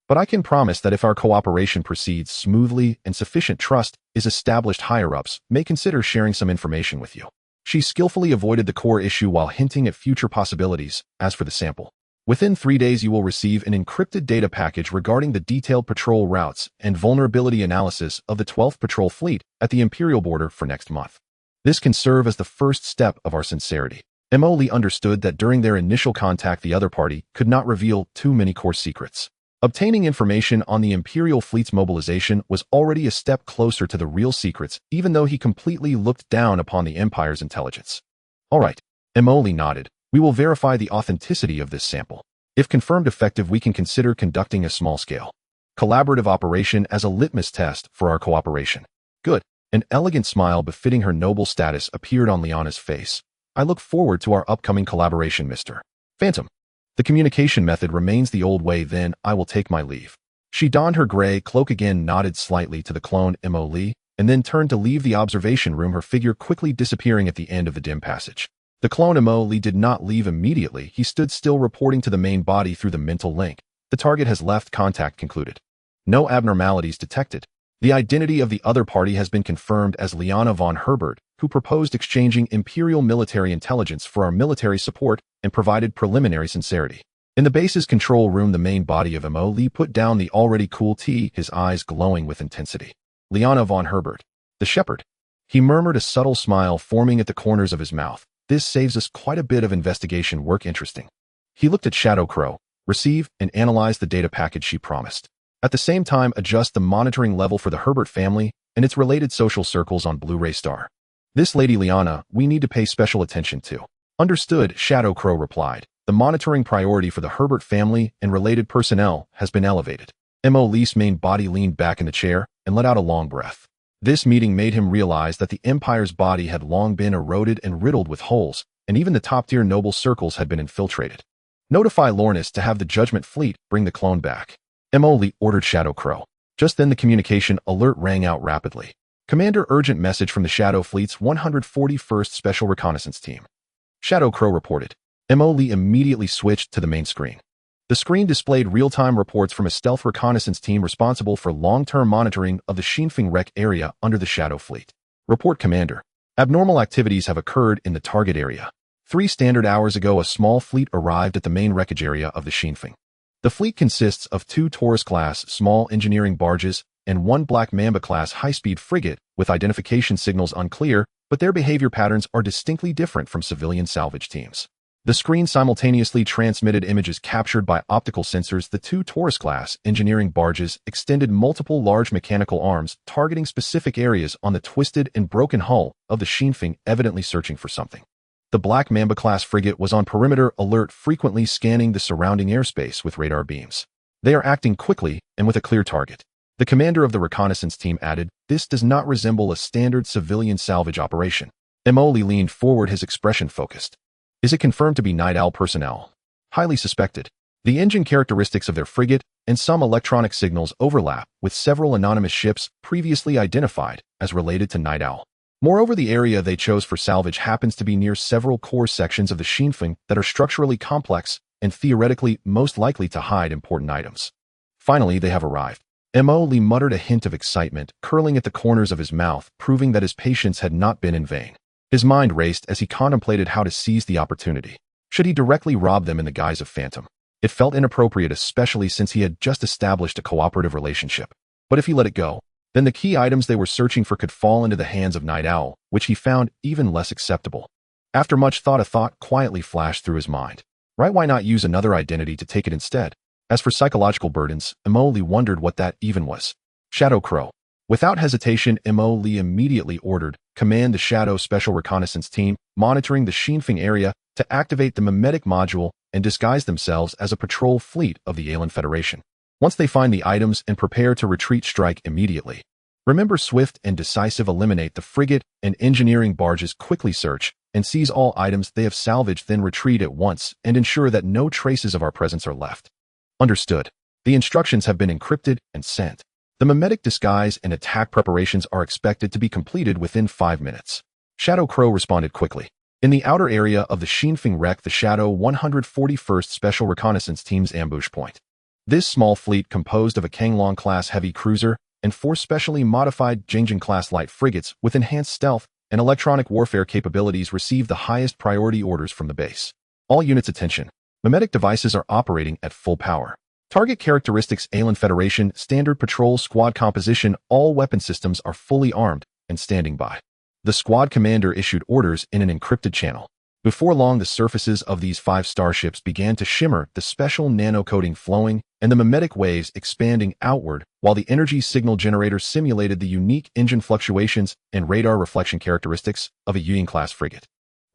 Speaker 1: But I can promise that if our cooperation proceeds smoothly and sufficient trust is established, higher-ups may consider sharing some information with you. She skillfully avoided the core issue while hinting at future possibilities. As for the sample, Within 3 days you will receive an encrypted data package regarding the detailed patrol routes and vulnerability analysis of the 12th Patrol Fleet at the Imperial border for next month. This can serve as the first step of our sincerity. Emily understood that during their initial contact the other party could not reveal too many core secrets. Obtaining information on the Imperial fleet's mobilization was already a step closer to the real secrets, even though he completely looked down upon the Empire's intelligence. All right, Emily nodded. We will verify the authenticity of this sample. If confirmed effective, we can consider conducting a small-scale collaborative operation as a litmus test for our cooperation. Good. An elegant smile befitting her noble status appeared on Liana's face. I look forward to our upcoming collaboration, Mr. Phantom. The communication method remains the old way, then I will take my leave. She donned her gray cloak again, nodded slightly to the clone Emily, and then turned to leave the observation room, her figure quickly disappearing at the end of the dim passage. The clone Emily did not leave immediately. He stood still, reporting to the main body through the mental link. The target has left, contact concluded. No abnormalities detected. The identity of the other party has been confirmed as Liana von Herbert, who proposed exchanging Imperial military intelligence for our military support and provided preliminary sincerity. In the base's control room, the main body of Emily put down the already cool tea, his eyes glowing with intensity. Liana von Herbert. The shepherd. He murmured, a subtle smile forming at the corners of his mouth. This saves us quite a bit of investigation work. Interesting. He looked at Shadow Crow. Receive and analyze the data package she promised. At the same time, adjust the monitoring level for the Herbert family and its related social circles on Blu-ray Star. This Lady Liana, we need to pay special attention to. Understood, Shadow Crow replied. The monitoring priority for the Herbert family and related personnel has been elevated. Emily's main body leaned back in the chair and let out a long breath. This meeting made him realize that the Empire's body had long been eroded and riddled with holes, and even the top-tier noble circles had been infiltrated. Notify Lornis to have the Judgment Fleet bring the clone back. Emily ordered Shadow Crow. Just then the communication alert rang out rapidly. Commander, urgent message from the Shadow Fleet's 141st Special Reconnaissance Team. Shadow Crow reported. Emily immediately switched to the main screen. The screen displayed real-time reports from a stealth reconnaissance team responsible for long-term monitoring of the Shinfeng wreck area under the Shadow Fleet. Report, Commander. Abnormal activities have occurred in the target area. 3 standard hours ago, a small fleet arrived at the main wreckage area of the Shinfeng. The fleet consists of 2 Taurus-class small engineering barges and 1 Black Mamba-class high-speed frigate with identification signals unclear, but their behavior patterns are distinctly different from civilian salvage teams. The screen simultaneously transmitted images captured by optical sensors. The 2 Taurus-class engineering barges extended multiple large mechanical arms, targeting specific areas on the twisted and broken hull of the Shinfeng, evidently searching for something. The Black Mamba-class frigate was on perimeter alert, frequently scanning the surrounding airspace with radar beams. They are acting quickly and with a clear target. The commander of the reconnaissance team added, this does not resemble a standard civilian salvage operation. Emily leaned forward, his expression focused. Is it confirmed to be Night Owl personnel? Highly suspected. The engine characteristics of their frigate and some electronic signals overlap with several anonymous ships previously identified as related to Night Owl. Moreover, the area they chose for salvage happens to be near several core sections of the Shinfeng that are structurally complex and theoretically most likely to hide important items. Finally, they have arrived. Emily muttered, a hint of excitement curling at the corners of his mouth, proving that his patience had not been in vain. His mind raced as he contemplated how to seize the opportunity. Should he directly rob them in the guise of Phantom? It felt inappropriate, especially since he had just established a cooperative relationship. But if he let it go, then the key items they were searching for could fall into the hands of Night Owl, which he found even less acceptable. After much thought, a thought quietly flashed through his mind. Right, why not use another identity to take it instead? As for psychological burdens, Emily wondered what that even was. Shadow Crow. Without hesitation, Emily immediately ordered, command the Shadow Special Reconnaissance Team, monitoring the Shinfeng area, to activate the mimetic module and disguise themselves as a patrol fleet of the Alien Federation. Once they find the items and prepare to retreat, strike immediately. Remember, swift and decisive, eliminate the frigate and engineering barges, quickly search and seize all items they have salvaged, then retreat at once and ensure that no traces of our presence are left. Understood. The instructions have been encrypted and sent. The mimetic disguise and attack preparations are expected to be completed within 5 minutes. Shadow Crow responded quickly. In the outer area of the Shinfeng wreck, the Shadow 141st Special Reconnaissance Team's ambush point. This small fleet, composed of a Kanglong-class heavy cruiser and 4 specially modified Jingjing-class light frigates with enhanced stealth and electronic warfare capabilities, received the highest priority orders from the base. All units, attention. Mimetic devices are operating at full power. Target characteristics: Alien Federation, standard patrol squad composition, all weapon systems are fully armed and standing by. The squad commander issued orders in an encrypted channel. Before long, the surfaces of these 5 starships began to shimmer, the special nano-coating flowing, and the mimetic waves expanding outward, while the energy signal generator simulated the unique engine fluctuations and radar reflection characteristics of a Yuan-class frigate.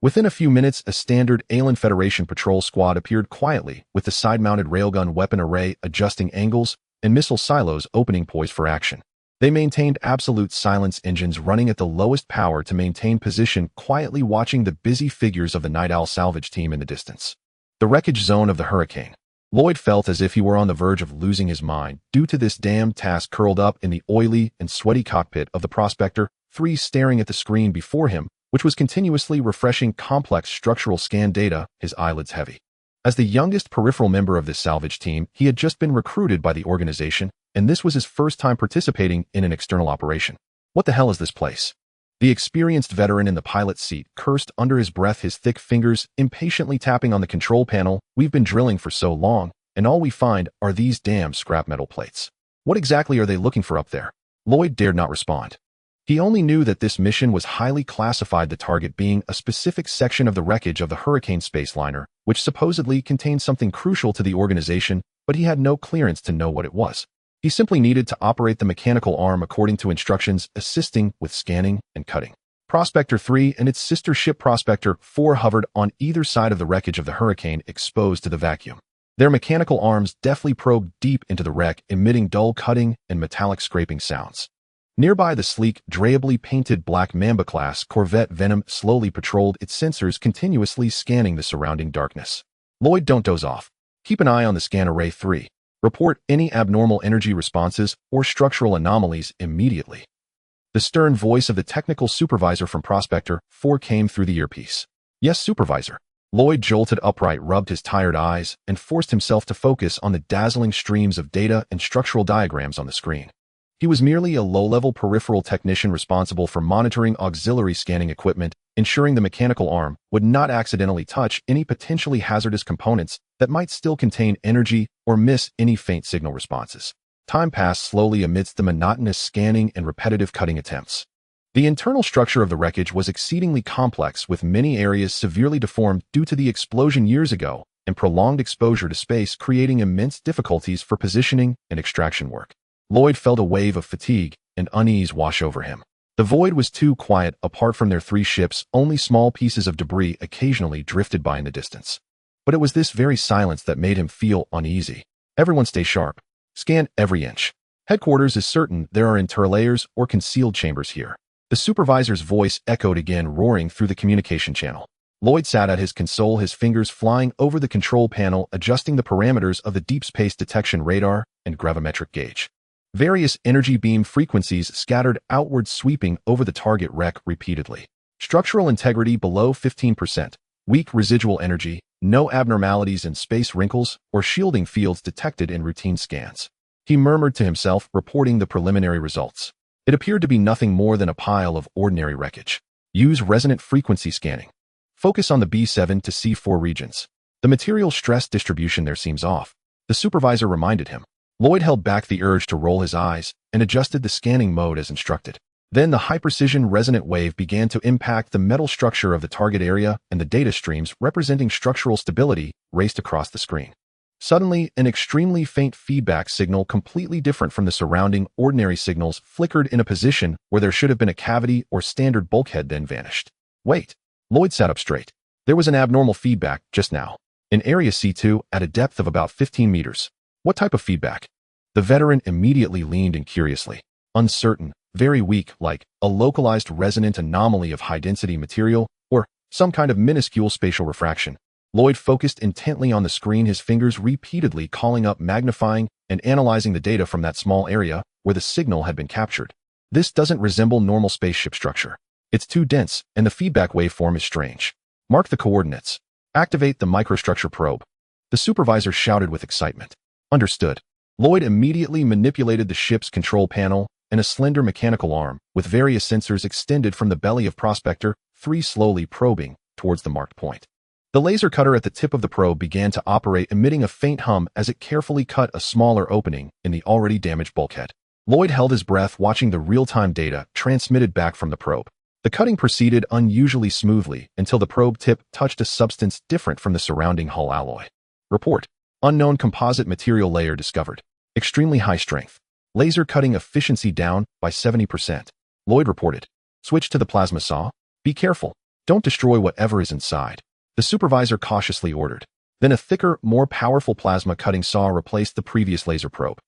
Speaker 1: Within a few minutes, a standard Alien Federation patrol squad appeared quietly, with the side-mounted railgun weapon array adjusting angles and missile silos opening poised for action. They maintained absolute silence, engines running at the lowest power to maintain position, quietly watching the busy figures of the Night Owl salvage team in the distance. The wreckage zone of the Hurricane. Lloyd felt as if he were on the verge of losing his mind due to this damned task. Curled up in the oily and sweaty cockpit of the Prospector 3, staring at the screen before him, which was continuously refreshing complex structural scan data, his eyelids heavy. As the youngest peripheral member of this salvage team, he had just been recruited by the organization, and this was his first time participating in an external operation. What the hell is this place? The experienced veteran in the pilot's seat cursed under his breath, his thick fingers impatiently tapping on the control panel. We've been drilling for so long, and all we find are these damn scrap metal plates. What exactly are they looking for up there? Lloyd dared not respond. He only knew that this mission was highly classified, the target being a specific section of the wreckage of the Hurricane space liner, which supposedly contained something crucial to the organization, but he had no clearance to know what it was. He simply needed to operate the mechanical arm according to instructions, assisting with scanning and cutting. Prospector 3 and its sister ship Prospector 4 hovered on either side of the wreckage of the Hurricane, exposed to the vacuum. Their mechanical arms deftly probed deep into the wreck, emitting dull cutting and metallic scraping sounds. Nearby, the sleek, drably painted black Mamba-class corvette Venom slowly patrolled, its sensors continuously scanning the surrounding darkness. Lloyd, don't doze off. Keep an eye on the scan array 3. Report any abnormal energy responses or structural anomalies immediately. The stern voice of the technical supervisor from Prospector 4 came through the earpiece. Yes, supervisor. Lloyd jolted upright, rubbed his tired eyes, and forced himself to focus on the dazzling streams of data and structural diagrams on the screen. He was merely a low-level peripheral technician responsible for monitoring auxiliary scanning equipment, ensuring the mechanical arm would not accidentally touch any potentially hazardous components that might still contain energy or miss any faint signal responses. Time passed slowly amidst the monotonous scanning and repetitive cutting attempts. The internal structure of the wreckage was exceedingly complex, with many areas severely deformed due to the explosion years ago and prolonged exposure to space, creating immense difficulties for positioning and extraction work. Lloyd felt a wave of fatigue and unease wash over him. The void was too quiet. Apart from their 3 ships, only small pieces of debris occasionally drifted by in the distance. But it was this very silence that made him feel uneasy. Everyone stay sharp. Scan every inch. Headquarters is certain there are interlayers or concealed chambers here. The supervisor's voice echoed again, roaring through the communication channel. Lloyd sat at his console, his fingers flying over the control panel, adjusting the parameters of the deep space detection radar and gravimetric gauge. Various energy beam frequencies scattered outward, sweeping over the target wreck repeatedly. Structural integrity below 15%. Weak residual energy. No abnormalities in space wrinkles or shielding fields detected in routine scans. He murmured to himself, reporting the preliminary results. It appeared to be nothing more than a pile of ordinary wreckage. Use resonant frequency scanning. Focus on the B7 to C4 regions. The material stress distribution there seems off, the supervisor reminded him. Lloyd held back the urge to roll his eyes and adjusted the scanning mode as instructed. Then the high-precision resonant wave began to impact the metal structure of the target area, and the data streams representing structural stability raced across the screen. Suddenly, an extremely faint feedback signal, completely different from the surrounding ordinary signals, flickered in a position where there should have been a cavity or standard bulkhead, then vanished. Wait. Lloyd sat up straight. There was an abnormal feedback just now. In Area C2, at a depth of about 15 meters. What type of feedback? The veteran immediately leaned in curiously. Uncertain, very weak, like a localized resonant anomaly of high-density material or some kind of minuscule spatial refraction. Lloyd focused intently on the screen, his fingers repeatedly calling up, magnifying, and analyzing the data from that small area where the signal had been captured. This doesn't resemble normal spaceship structure. It's too dense, and the feedback waveform is strange. Mark the coordinates. Activate the microstructure probe. The supervisor shouted with excitement. Understood. Lloyd immediately manipulated the ship's control panel, and a slender mechanical arm, with various sensors, extended from the belly of Prospector 3, slowly probing towards the marked point. The laser cutter at the tip of the probe began to operate, emitting a faint hum as it carefully cut a smaller opening in the already damaged bulkhead. Lloyd held his breath, watching the real-time data transmitted back from the probe. The cutting proceeded unusually smoothly until the probe tip touched a substance different from the surrounding hull alloy. Report: unknown composite material layer discovered. Extremely high strength. Laser cutting efficiency down by 70%. Lloyd reported. Switch to the plasma saw. Be careful. Don't destroy whatever is inside. The supervisor cautiously ordered. Then a thicker, more powerful plasma cutting saw replaced the previous laser probe.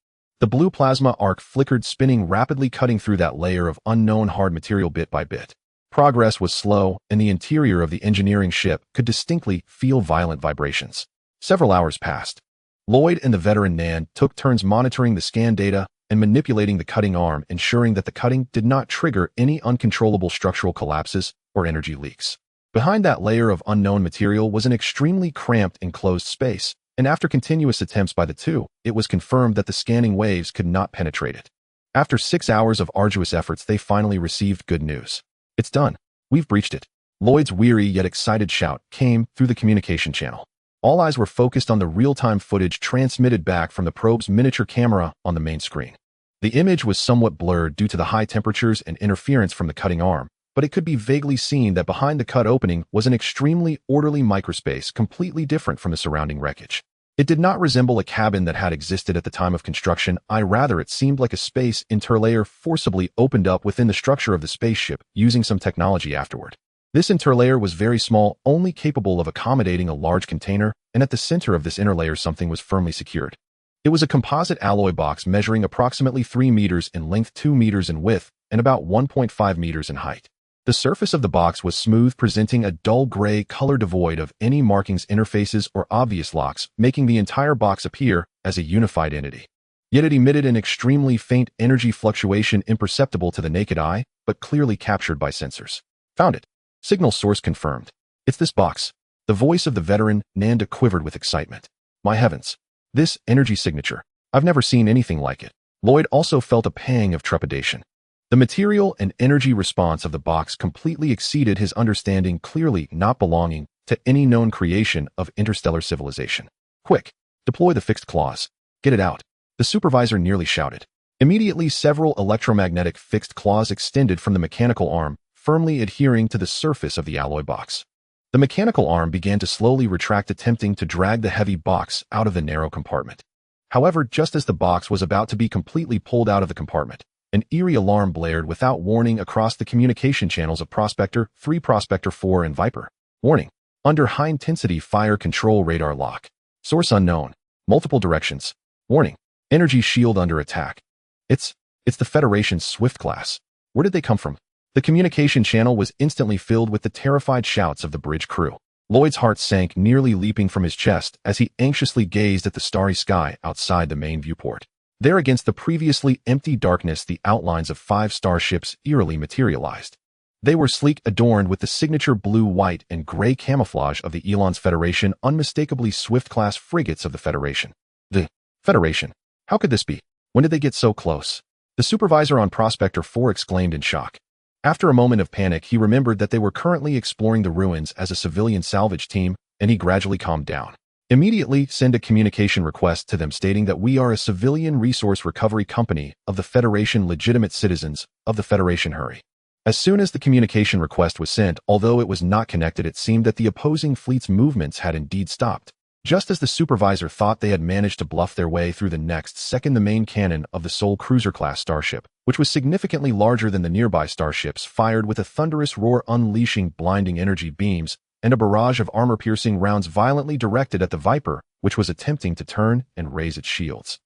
Speaker 1: The blue plasma arc flickered, spinning rapidly, cutting through that layer of unknown hard material bit by bit. Progress was slow, and the interior of the engineering ship could distinctly feel violent vibrations. Several hours passed. Lloyd and the veteran Nan took turns monitoring the scan data and manipulating the cutting arm, ensuring that the cutting did not trigger any uncontrollable structural collapses or energy leaks. Behind that layer of unknown material was an extremely cramped, enclosed space, and after continuous attempts by the two, it was confirmed that the scanning waves could not penetrate it. After 6 hours of arduous efforts, they finally received good news. It's done. We've breached it. Lloyd's weary yet excited shout came through the communication channel. All eyes were focused on the real-time footage transmitted back from the probe's miniature camera on the main screen. The image was somewhat blurred due to the high temperatures and interference from the cutting arm, but it could be vaguely seen that behind the cut opening was an extremely orderly microspace, completely different from the surrounding wreckage. It did not resemble a cabin that had existed at the time of construction. Rather, it seemed like a space interlayer forcibly opened up within the structure of the spaceship using some technology afterward. This interlayer was very small, only capable of accommodating a large container, and at the center of this interlayer something was firmly secured. It was a composite alloy box measuring approximately 3 meters in length, 2 meters in width, and about 1.5 meters in height. The surface of the box was smooth, presenting a dull gray color devoid of any markings, interfaces, or obvious locks, making the entire box appear as a unified entity. Yet it emitted an extremely faint energy fluctuation imperceptible to the naked eye, but clearly captured by sensors. Found it. Signal source confirmed. It's this box. The voice of the veteran, Nanda, quivered with excitement. My heavens. This energy signature. I've never seen anything like it. Lloyd also felt a pang of trepidation. The material and energy response of the box completely exceeded his understanding, clearly not belonging to any known creation of interstellar civilization. Quick, deploy the fixed claws. Get it out. The supervisor nearly shouted. Immediately, several electromagnetic fixed claws extended from the mechanical arm, firmly adhering to the surface of the alloy box. The mechanical arm began to slowly retract, attempting to drag the heavy box out of the narrow compartment. However, just as the box was about to be completely pulled out of the compartment, an eerie alarm blared without warning across the communication channels of Prospector 3, Prospector 4, and Viper. Warning. Under high-intensity fire control radar lock. Source unknown. Multiple directions. Warning. Energy shield under attack. It's the Federation's Swift class. Where did they come from? The communication channel was instantly filled with the terrified shouts of the bridge crew. Lloyd's heart sank, nearly leaping from his chest as he anxiously gazed at the starry sky outside the main viewport. There, against the previously empty darkness, the outlines of 5 starships eerily materialized. They were sleek, adorned with the signature blue, white, and gray camouflage of the Elon's Federation, unmistakably Swift-class frigates of the Federation. The Federation? How could this be? When did they get so close? The supervisor on Prospector 4 exclaimed in shock. After a moment of panic, he remembered that they were currently exploring the ruins as a civilian salvage team, and he gradually calmed down. Immediately send a communication request to them stating that we are a civilian resource recovery company of the Federation, legitimate citizens of the Federation. Hurry. As soon as the communication request was sent, although it was not connected, it seemed that the opposing fleet's movements had indeed stopped. Just as the supervisor thought they had managed to bluff their way through, the next second the main cannon of the Sol cruiser-class starship, which was significantly larger than the nearby starships, fired with a thunderous roar, unleashing blinding energy beams and a barrage of armor-piercing rounds violently directed at the Viper, which was attempting to turn and raise its shields.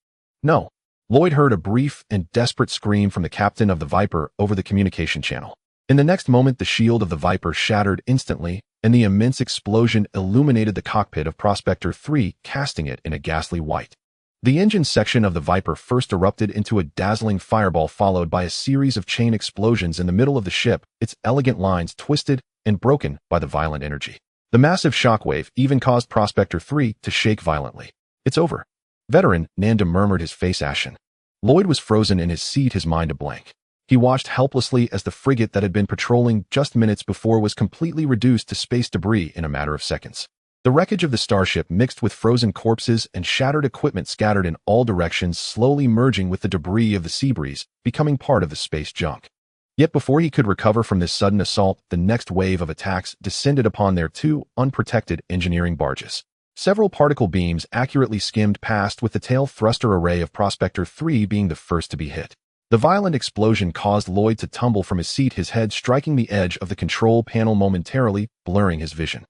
Speaker 1: No. Lloyd heard a brief and desperate scream from the captain of the Viper over the communication channel. In the next moment, the shield of the Viper shattered instantly, and the immense explosion illuminated the cockpit of Prospector 3, casting it in a ghastly white. The engine section of the Viper first erupted into a dazzling fireball, followed by a series of chain explosions in the middle of the ship, its elegant lines twisted and broken by the violent energy. The massive shockwave even caused Prospector 3 to shake violently. It's over. Veteran Nanda murmured, his face ashen. Lloyd was frozen in his seat, his mind a blank. He watched helplessly as the frigate that had been patrolling just minutes before was completely reduced to space debris in a matter of seconds. The wreckage of the starship mixed with frozen corpses and shattered equipment scattered in all directions, slowly merging with the debris of the sea breeze, becoming part of the space junk. Yet before he could recover from this sudden assault, the next wave of attacks descended upon their two unprotected engineering barges. Several particle beams accurately skimmed past, with the tail thruster array of Prospector 3 being the first to be hit. The violent explosion caused Lloyd to tumble from his seat, his head striking the edge of the control panel, momentarily blurring his vision.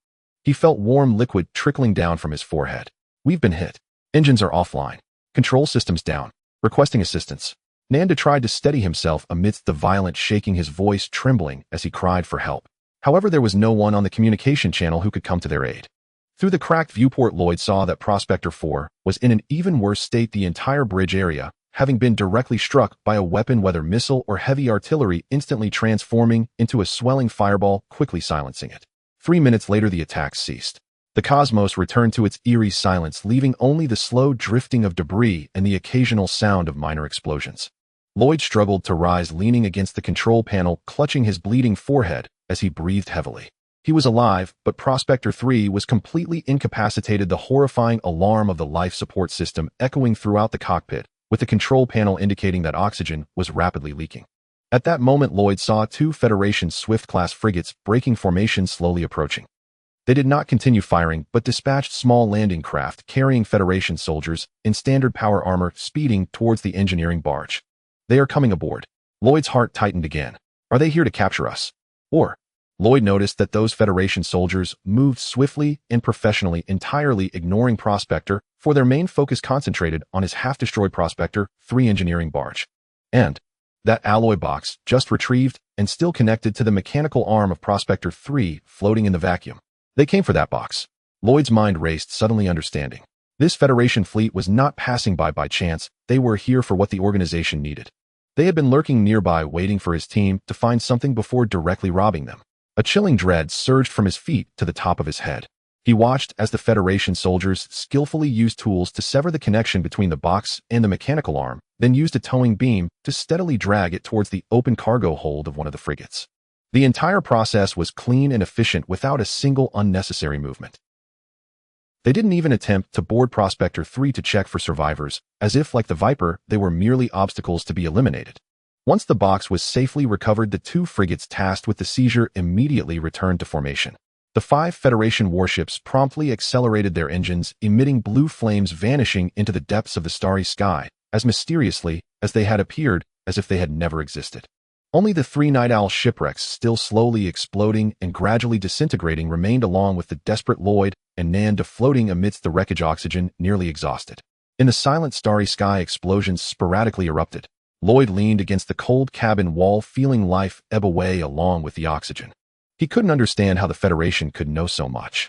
Speaker 1: He felt warm liquid trickling down from his forehead. "We've been hit. Engines are offline. Control systems down. Requesting assistance." Nanda tried to steady himself amidst the violent shaking, his voice trembling as he cried for help. However, there was no one on the communication channel who could come to their aid. Through the cracked viewport, Lloyd saw that Prospector 4 was in an even worse state, the entire bridge area having been directly struck by a weapon, whether missile or heavy artillery, instantly transforming into a swelling fireball, quickly silencing it. 3 minutes later, the attacks ceased. The cosmos returned to its eerie silence, leaving only the slow drifting of debris and the occasional sound of minor explosions. Lloyd struggled to rise, leaning against the control panel, clutching his bleeding forehead as he breathed heavily. He was alive, but Prospector 3 was completely incapacitated, the horrifying alarm of the life support system echoing throughout the cockpit, with the control panel indicating that oxygen was rapidly leaking. At that moment, Lloyd saw 2 Federation Swift-class frigates breaking formation, slowly approaching. They did not continue firing, but dispatched small landing craft carrying Federation soldiers in standard power armor, speeding towards the engineering barge. "They are coming aboard." Lloyd's heart tightened again. "Are they here to capture us? Or?" Lloyd noticed that those Federation soldiers moved swiftly and professionally, entirely ignoring Prospector, for their main focus concentrated on his half-destroyed Prospector 3 engineering barge. And that alloy box, just retrieved and still connected to the mechanical arm of Prospector 3, floating in the vacuum. They came for that box. Lloyd's mind raced, suddenly understanding. This Federation fleet was not passing by chance. They were here for what the organization needed. They had been lurking nearby, waiting for his team to find something before directly robbing them. A chilling dread surged from his feet to the top of his head. He watched as the Federation soldiers skillfully used tools to sever the connection between the box and the mechanical arm, then used a towing beam to steadily drag it towards the open cargo hold of one of the frigates. The entire process was clean and efficient, without a single unnecessary movement. They didn't even attempt to board Prospector 3 to check for survivors, as if, like the Viper, they were merely obstacles to be eliminated. Once the box was safely recovered, the 2 frigates tasked with the seizure immediately returned to formation. The 5 Federation warships promptly accelerated their engines, emitting blue flames, vanishing into the depths of the starry sky, as mysteriously as they had appeared, as if they had never existed. Only the 3 Night Owl shipwrecks, still slowly exploding and gradually disintegrating, remained, along with the desperate Lloyd and Nanda floating amidst the wreckage, oxygen nearly exhausted. In the silent starry sky, explosions sporadically erupted. Lloyd leaned against the cold cabin wall, feeling life ebb away along with the oxygen. He couldn't understand how the Federation could know so much.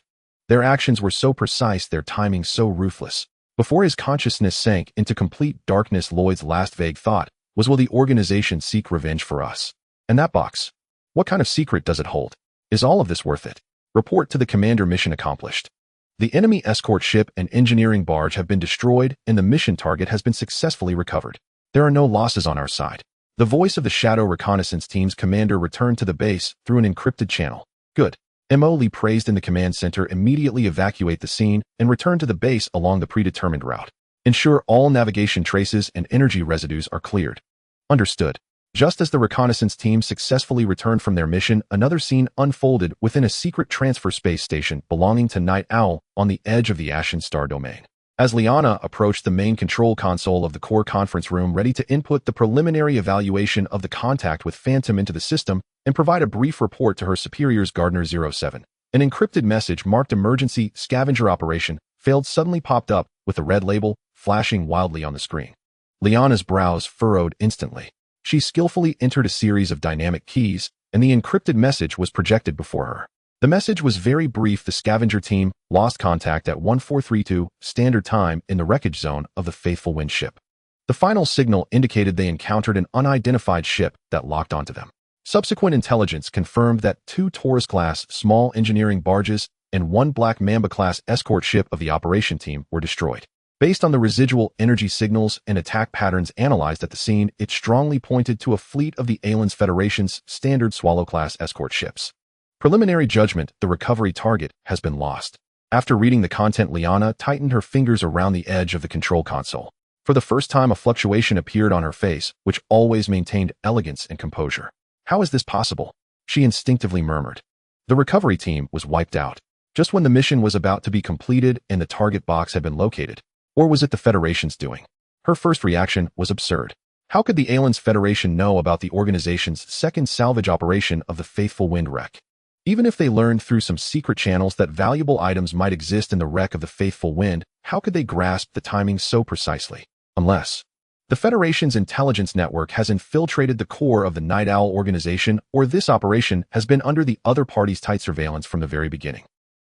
Speaker 1: Their actions were so precise, their timing so ruthless. Before his consciousness sank into complete darkness, Lloyd's last vague thought was, will the organization seek revenge for us? And that box? What kind of secret does it hold? Is all of this worth it? Report to the commander. Mission accomplished. The enemy escort ship and engineering barge have been destroyed, and the mission target has been successfully recovered. There are no losses on our side. The voice of the Shadow Reconnaissance Team's commander returned to the base through an encrypted channel. Good. Mo. Lee praised in the command center. Immediately evacuate the scene and return to the base along the predetermined route. Ensure all navigation traces and energy residues are cleared. Understood. Just as the reconnaissance team successfully returned from their mission, another scene unfolded within a secret transfer space station belonging to Night Owl on the edge of the Ashen Star domain. As Liana approached the main control console of the core conference room, ready to input the preliminary evaluation of the contact with Phantom into the system and provide a brief report to her superiors, Gardner 07, an encrypted message marked Emergency Scavenger Operation Failed suddenly popped up with a red label flashing wildly on the screen. Liana's brows furrowed instantly. She skillfully entered a series of dynamic keys, and the encrypted message was projected before her. The message was very brief. The scavenger team lost contact at 1432 Standard Time in the wreckage zone of the Faithful Wind ship. The final signal indicated they encountered an unidentified ship that locked onto them. Subsequent intelligence confirmed that 2 Taurus-class small engineering barges and 1 Black Mamba-class escort ship of the operation team were destroyed. Based on the residual energy signals and attack patterns analyzed at the scene, it strongly pointed to a fleet of the Aliens Federation's standard Swallow-class escort ships. Preliminary judgment: the recovery target has been lost. After reading the content, Liana tightened her fingers around the edge of the control console. For the first time, a fluctuation appeared on her face, which always maintained elegance and composure. How is this possible? She instinctively murmured. The recovery team was wiped out, just when the mission was about to be completed and the target box had been located. Or was it the Federation's doing? Her first reaction was absurd. How could the Aliens Federation know about the organization's second salvage operation of the Faithful Wind wreck? Even if they learned through some secret channels that valuable items might exist in the wreck of the Faithful Wind, how could they grasp the timing so precisely? Unless the Federation's intelligence network has infiltrated the core of the Night Owl organization, or this operation has been under the other party's tight surveillance from the very beginning.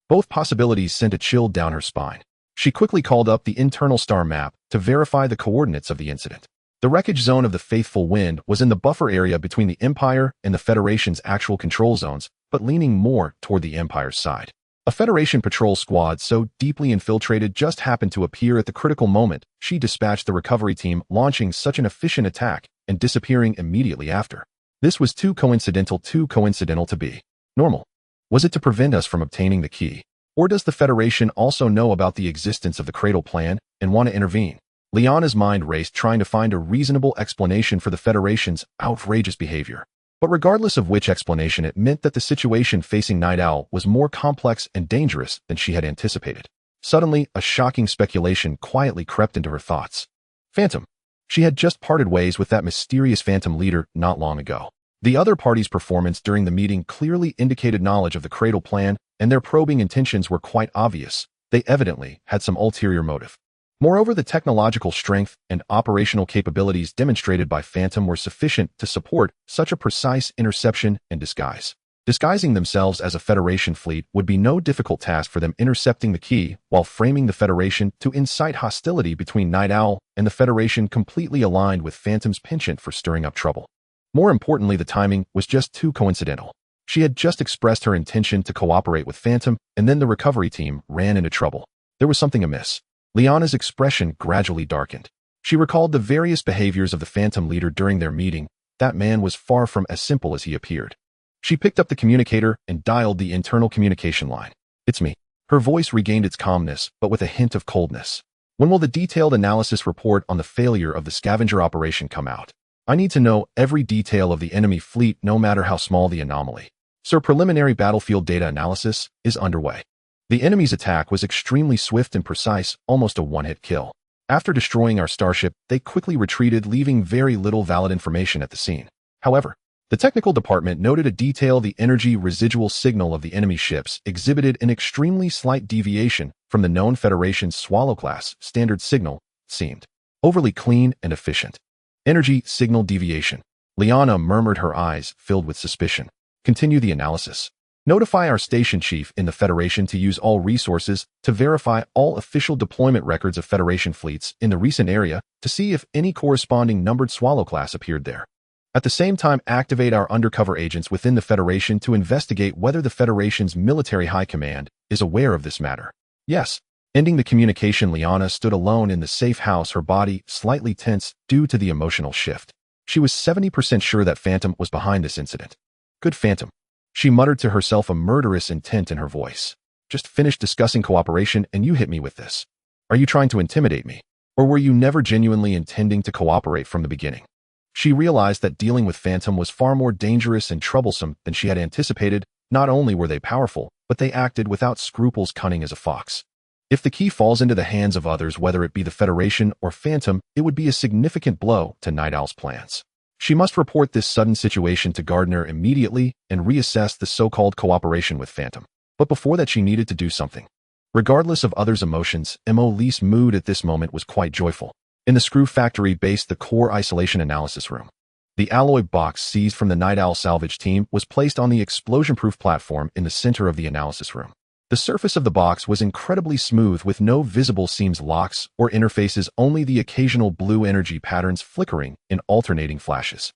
Speaker 1: Both possibilities sent a chill down her spine. She quickly called up the internal star map to verify the coordinates of the incident. The wreckage zone of the Faithful Wind was in the buffer area between the Empire and the Federation's actual control zones, but leaning more toward the Empire's side. A Federation patrol squad so deeply infiltrated just happened to appear at the critical moment. She dispatched the recovery team, launching such an efficient attack and disappearing immediately after. This was too coincidental to be normal. Was it to prevent us from obtaining the key? Or does the Federation also know about the existence of the Cradle Plan and want to intervene? Liana's mind raced, trying to find a reasonable explanation for the Federation's outrageous behavior. But regardless of which explanation, it meant that the situation facing Night Owl was more complex and dangerous than she had anticipated. Suddenly, a shocking speculation quietly crept into her thoughts. Phantom. She had just parted ways with that mysterious Phantom leader not long ago. The other party's performance during the meeting clearly indicated knowledge of the Cradle Plan, and their probing intentions were quite obvious. They evidently had some ulterior motive. Moreover, the technological strength and operational capabilities demonstrated by Phantom were sufficient to support such a precise interception and disguise. Disguising themselves as a Federation fleet would be no difficult task for them, intercepting the key while framing the Federation to incite hostility between Night Owl and the Federation, completely aligned with Phantom's penchant for stirring up trouble. More importantly, the timing was just too coincidental. She had just expressed her intention to cooperate with Phantom, and then the recovery team ran into trouble. There was something amiss. Liana's expression gradually darkened. She recalled the various behaviors of the Phantom leader during their meeting. That man was far from as simple as he appeared. She picked up the communicator and dialed the internal communication line. It's me. Her voice regained its calmness, but with a hint of coldness. When will the detailed analysis report on the failure of the scavenger operation come out? I need to know every detail of the enemy fleet, no matter how small the anomaly. Sir, preliminary battlefield data analysis is underway. The enemy's attack was extremely swift and precise, almost a one-hit kill. After destroying our starship, they quickly retreated, leaving very little valid information at the scene. However, the technical department noted a detail: the energy residual signal of the enemy ships exhibited an extremely slight deviation from the known Federation's Swallow-class standard signal. Seemed overly clean and efficient. Energy signal deviation. Liana murmured, her eyes filled with suspicion. Continue the analysis. Notify our station chief in the Federation to use all resources to verify all official deployment records of Federation fleets in the recent area to see if any corresponding numbered Swallow class appeared there. At the same time, activate our undercover agents within the Federation to investigate whether the Federation's military high command is aware of this matter. Yes. Ending the communication, Liana stood alone in the safe house, her body slightly tense due to the emotional shift. She was 70% sure that Phantom was behind this incident. Good Phantom. She muttered to herself, a murderous intent in her voice. Just finished discussing cooperation and you hit me with this. Are you trying to intimidate me? Or were you never genuinely intending to cooperate from the beginning? She realized that dealing with Phantom was far more dangerous and troublesome than she had anticipated. Not only were they powerful, but they acted without scruples, cunning as a fox. If the key falls into the hands of others, whether it be the Federation or Phantom, it would be a significant blow to Night Owl's plans. She must report this sudden situation to Gardner immediately and reassess the so-called cooperation with Phantom. But before that, she needed to do something. Regardless of others' emotions, Emily's mood at this moment was quite joyful. In the screw factory based the core isolation analysis room, the alloy box seized from the Night Owl salvage team was placed on the explosion-proof platform in the center of the analysis room. The surface of the box was incredibly smooth, with no visible seams, locks, or interfaces, only the occasional blue energy patterns flickering in alternating flashes.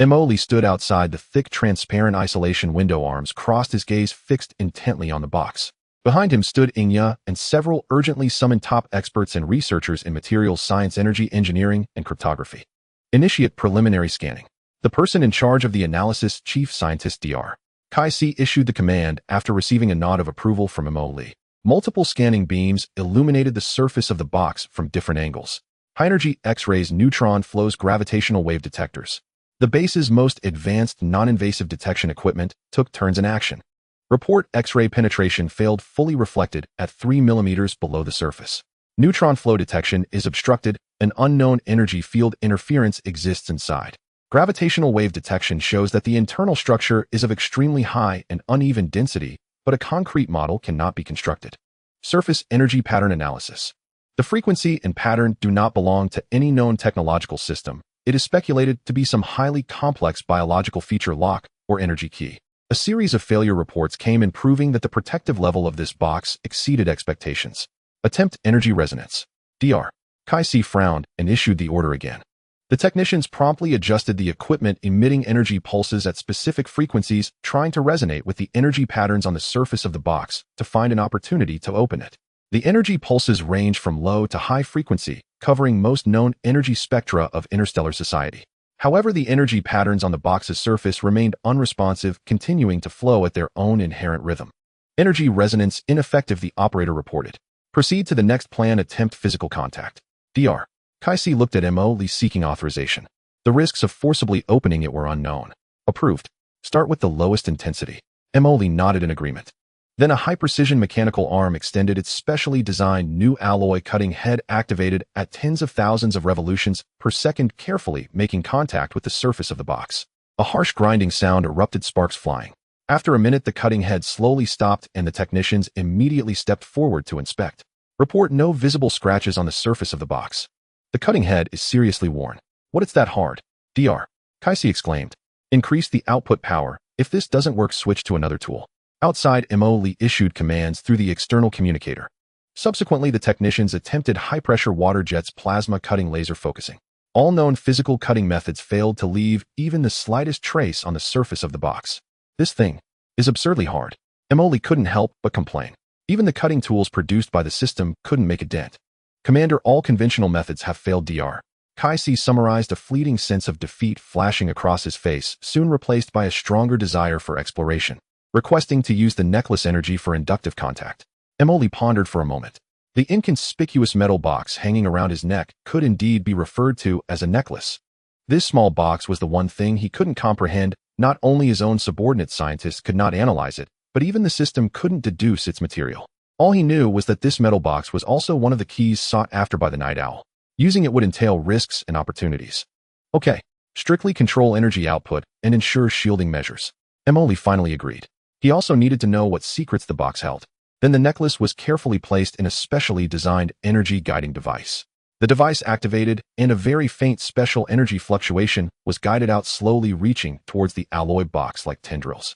Speaker 1: Emily stood outside the thick, transparent isolation window, arms crossed, his gaze fixed intently on the box. Behind him stood Inya and several urgently summoned top experts and researchers in materials science, energy engineering, and cryptography. Initiate preliminary scanning. The person in charge of the analysis, Chief Scientist Dr. Kai-Si, issued the command after receiving a nod of approval from Emily. Multiple scanning beams illuminated the surface of the box from different angles. High-energy X-rays, neutron flows, gravitational wave detectors. The base's most advanced non-invasive detection equipment took turns in action. Report: X-ray penetration failed, fully reflected at 3 millimeters below the surface. Neutron flow detection is obstructed. An unknown energy field interference exists inside. Gravitational wave detection shows that the internal structure is of extremely high and uneven density, but a concrete model cannot be constructed. Surface energy pattern analysis. The frequency and pattern do not belong to any known technological system. It is speculated to be some highly complex biological feature, lock, or energy key. A series of failure reports came in proving that the protective level of this box exceeded expectations. Attempt energy resonance. Dr. Kai-C frowned and issued the order again. The technicians promptly adjusted the equipment, emitting energy pulses at specific frequencies, trying to resonate with the energy patterns on the surface of the box to find an opportunity to open it. The energy pulses range from low to high frequency, covering most known energy spectra of interstellar society. However, the energy patterns on the box's surface remained unresponsive, continuing to flow at their own inherent rhythm. Energy resonance ineffective, the operator reported. Proceed to the next plan. Attempt physical contact. Dr. Kai-C looked at Mo, seeking authorization. The risks of forcibly opening it were unknown. Approved. Start with the lowest intensity. Mo nodded in agreement. Then a high-precision mechanical arm extended, its specially designed new alloy cutting head activated at tens of thousands of revolutions per second, carefully making contact with the surface of the box. A harsh grinding sound erupted, sparks flying. After a minute, the cutting head slowly stopped and the technicians immediately stepped forward to inspect. Report: no visible scratches on the surface of the box. The cutting head is seriously worn. What, it's that hard? Dr. Kai-C exclaimed. Increase the output power. If this doesn't work, switch to another tool. Outside, Mo issued commands through the external communicator. Subsequently, the technicians attempted high-pressure water jets, plasma cutting, laser focusing. All known physical cutting methods failed to leave even the slightest trace on the surface of the box. This thing is absurdly hard. Mo couldn't help but complain. Even the cutting tools produced by the system couldn't make a dent. Commander, all conventional methods have failed. Dr. Kai-C summarized, a fleeting sense of defeat flashing across his face, soon replaced by a stronger desire for exploration. Requesting to use the necklace energy for inductive contact. Mo pondered for a moment. The inconspicuous metal box hanging around his neck could indeed be referred to as a necklace. This small box was the one thing he couldn't comprehend. Not only his own subordinate scientists could not analyze it, but even the system couldn't deduce its material. All he knew was that this metal box was also one of the keys sought after by the Night Owl. Using it would entail risks and opportunities. Okay, strictly control energy output and ensure shielding measures. Mo finally agreed. He also needed to know what secrets the box held. Then the necklace was carefully placed in a specially designed energy guiding device. The device activated, and a very faint special energy fluctuation was guided out, slowly reaching towards the alloy box like tendrils.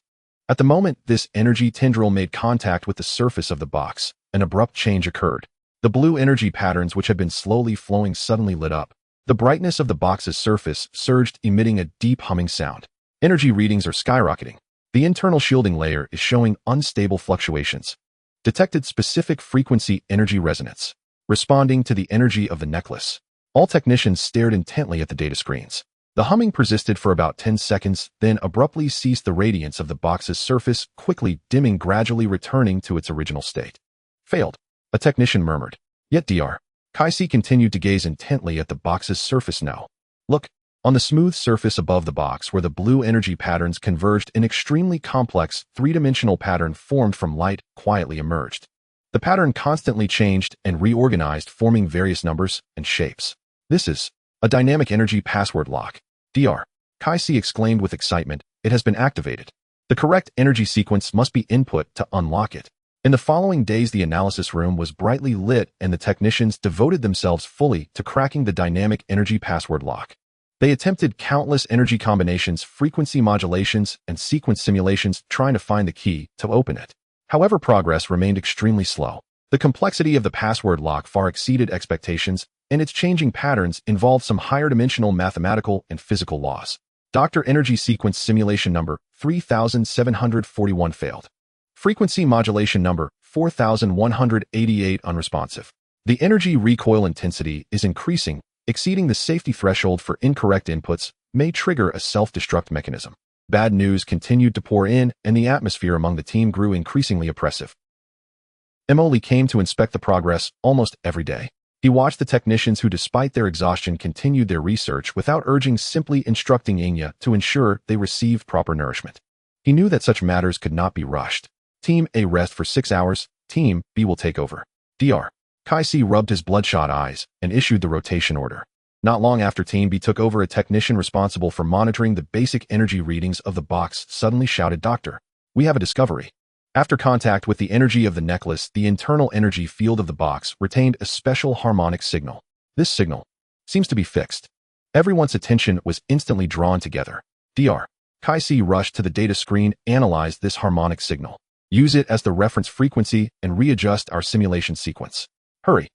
Speaker 1: At the moment this energy tendril made contact with the surface of the box, an abrupt change occurred. The blue energy patterns which had been slowly flowing suddenly lit up. The brightness of the box's surface surged, emitting a deep humming sound. Energy readings are skyrocketing. The internal shielding layer is showing unstable fluctuations. Detected specific frequency energy resonance. Responding to the energy of the necklace. All technicians stared intently at the data screens. The humming persisted for about 10 seconds, then abruptly ceased. The radiance of the box's surface quickly dimming, gradually returning to its original state. Failed, a technician murmured. Yet Dr. Kai-C continued to gaze intently at the box's surface. Now, look. On the smooth surface above the box where the blue energy patterns converged, an extremely complex, three-dimensional pattern formed from light quietly emerged. The pattern constantly changed and reorganized, forming various numbers and shapes. This is a dynamic energy password lock. Dr. Kai-C exclaimed with excitement. It has been activated. The correct energy sequence must be input to unlock it. In the following days, the analysis room was brightly lit and the technicians devoted themselves fully to cracking the dynamic energy password lock. They attempted countless energy combinations, frequency modulations, and sequence simulations, trying to find the key to open it. However, progress remained extremely slow. The complexity of the password lock far exceeded expectations, and its changing patterns involved some higher dimensional mathematical and physical laws. Dr. Energy Sequence Simulation Number 3741 failed. Frequency Modulation Number 4188 unresponsive. The energy recoil intensity is increasing. Exceeding the safety threshold for incorrect inputs may trigger a self-destruct mechanism. Bad news continued to pour in, and the atmosphere among the team grew increasingly oppressive. Emoli came to inspect the progress almost every day. He watched the technicians who, despite their exhaustion, continued their research without urging, simply instructing Inya to ensure they received proper nourishment. He knew that such matters could not be rushed. Team A rest for 6 hours, Team B will take over. Dr. Kai-C rubbed his bloodshot eyes and issued the rotation order. Not long after Team B took over, a technician responsible for monitoring the basic energy readings of the box suddenly shouted, "Doctor, we have a discovery." After contact with the energy of the necklace, the internal energy field of the box retained a special harmonic signal. This signal seems to be fixed. Everyone's attention was instantly drawn together. Dr. Kai-C rushed to the data screen, analyzed this harmonic signal. Use it as the reference frequency and readjust our simulation sequence. Hurry.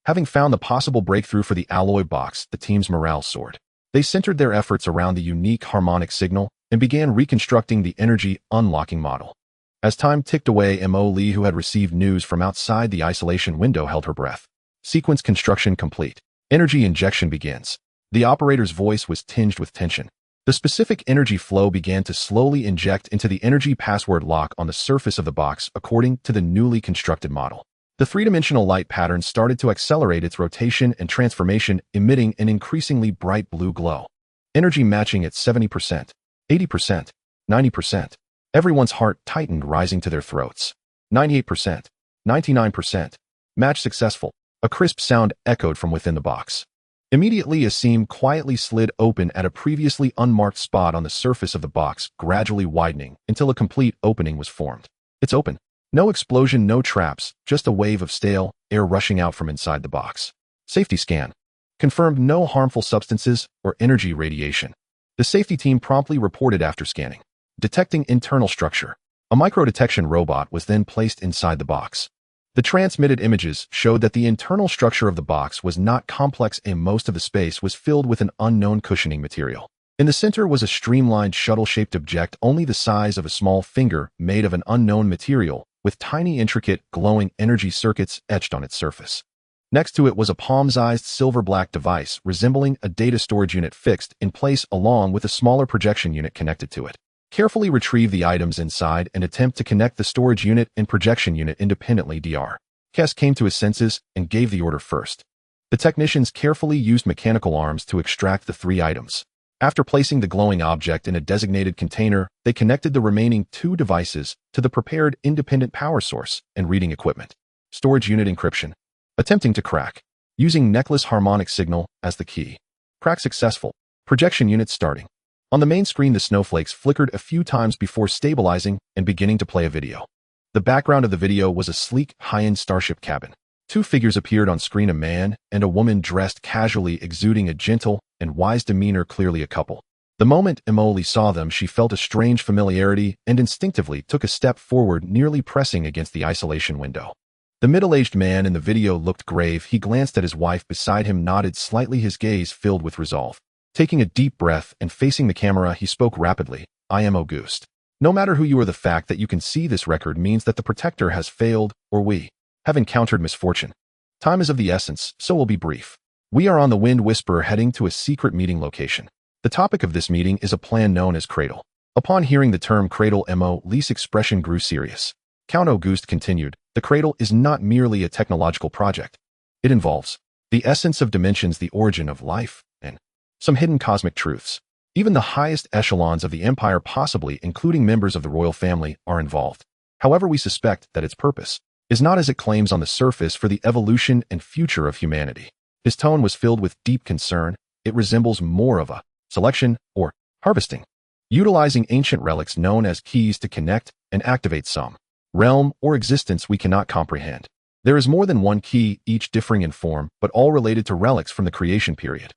Speaker 1: Having found the possible breakthrough for the alloy box, the team's morale soared. They centered their efforts around the unique harmonic signal and began reconstructing the energy unlocking model. As time ticked away, Mo Lee, who had received news from outside the isolation window, held her breath. Sequence construction complete. Energy injection begins. The operator's voice was tinged with tension. The specific energy flow began to slowly inject into the energy password lock on the surface of the box according to the newly constructed model. The three-dimensional light pattern started to accelerate its rotation and transformation, emitting an increasingly bright blue glow. Energy matching at 70%, 80%, 90%. Everyone's heart tightened, rising to their throats. 98%, 99%. Match successful. A crisp sound echoed from within the box. Immediately, a seam quietly slid open at a previously unmarked spot on the surface of the box, gradually widening until a complete opening was formed. It's open. No explosion, no traps, just a wave of stale air rushing out from inside the box. Safety scan confirmed no harmful substances or energy radiation. The safety team promptly reported after scanning. Detecting internal structure. A micro-detection robot was then placed inside the box. The transmitted images showed that the internal structure of the box was not complex, and most of the space was filled with an unknown cushioning material. In the center was a streamlined shuttle-shaped object only the size of a small finger, made of an unknown material, with tiny intricate, glowing energy circuits etched on its surface. Next to it was a palm-sized silver-black device resembling a data storage unit fixed in place along with a smaller projection unit connected to it. Carefully retrieve the items inside and attempt to connect the storage unit and projection unit independently. Dr. Kess came to his senses and gave the order first. The technicians carefully used mechanical arms to extract the 3 items. After placing the glowing object in a designated container, they connected the remaining 2 devices to the prepared independent power source and reading equipment. Storage unit encryption. Attempting to crack. Using necklace harmonic signal as the key. Crack successful. Projection unit starting. On the main screen, the snowflakes flickered a few times before stabilizing and beginning to play a video. The background of the video was a sleek, high-end starship cabin. 2 figures appeared on screen, a man and a woman dressed casually, exuding a gentle and wise demeanor, clearly a couple. The moment Emoli saw them, she felt a strange familiarity and instinctively took a step forward, nearly pressing against the isolation window. The middle-aged man in the video looked grave. He glanced at his wife beside him, nodded slightly, his gaze filled with resolve. Taking a deep breath and facing the camera, he spoke rapidly. "I am Auguste. No matter who you are, the fact that you can see this record means that the Protector has failed, or we have encountered misfortune. Time is of the essence, so we'll be brief. We are on the Wind Whisperer, heading to a secret meeting location. The topic of this meeting is a plan known as Cradle." Upon hearing the term Cradle, Mo Lee's expression grew serious. Count Auguste continued, "The Cradle is not merely a technological project. It involves the essence of dimensions, the origin of life, and some hidden cosmic truths. Even the highest echelons of the Empire, possibly including members of the royal family, are involved. However, we suspect that its purpose is not as it claims on the surface, for the evolution and future of humanity." His tone was filled with deep concern. "It resembles more of a selection or harvesting, utilizing ancient relics known as keys to connect and activate some realm or existence we cannot comprehend. There is more than one key, each differing in form, but all related to relics from the creation period."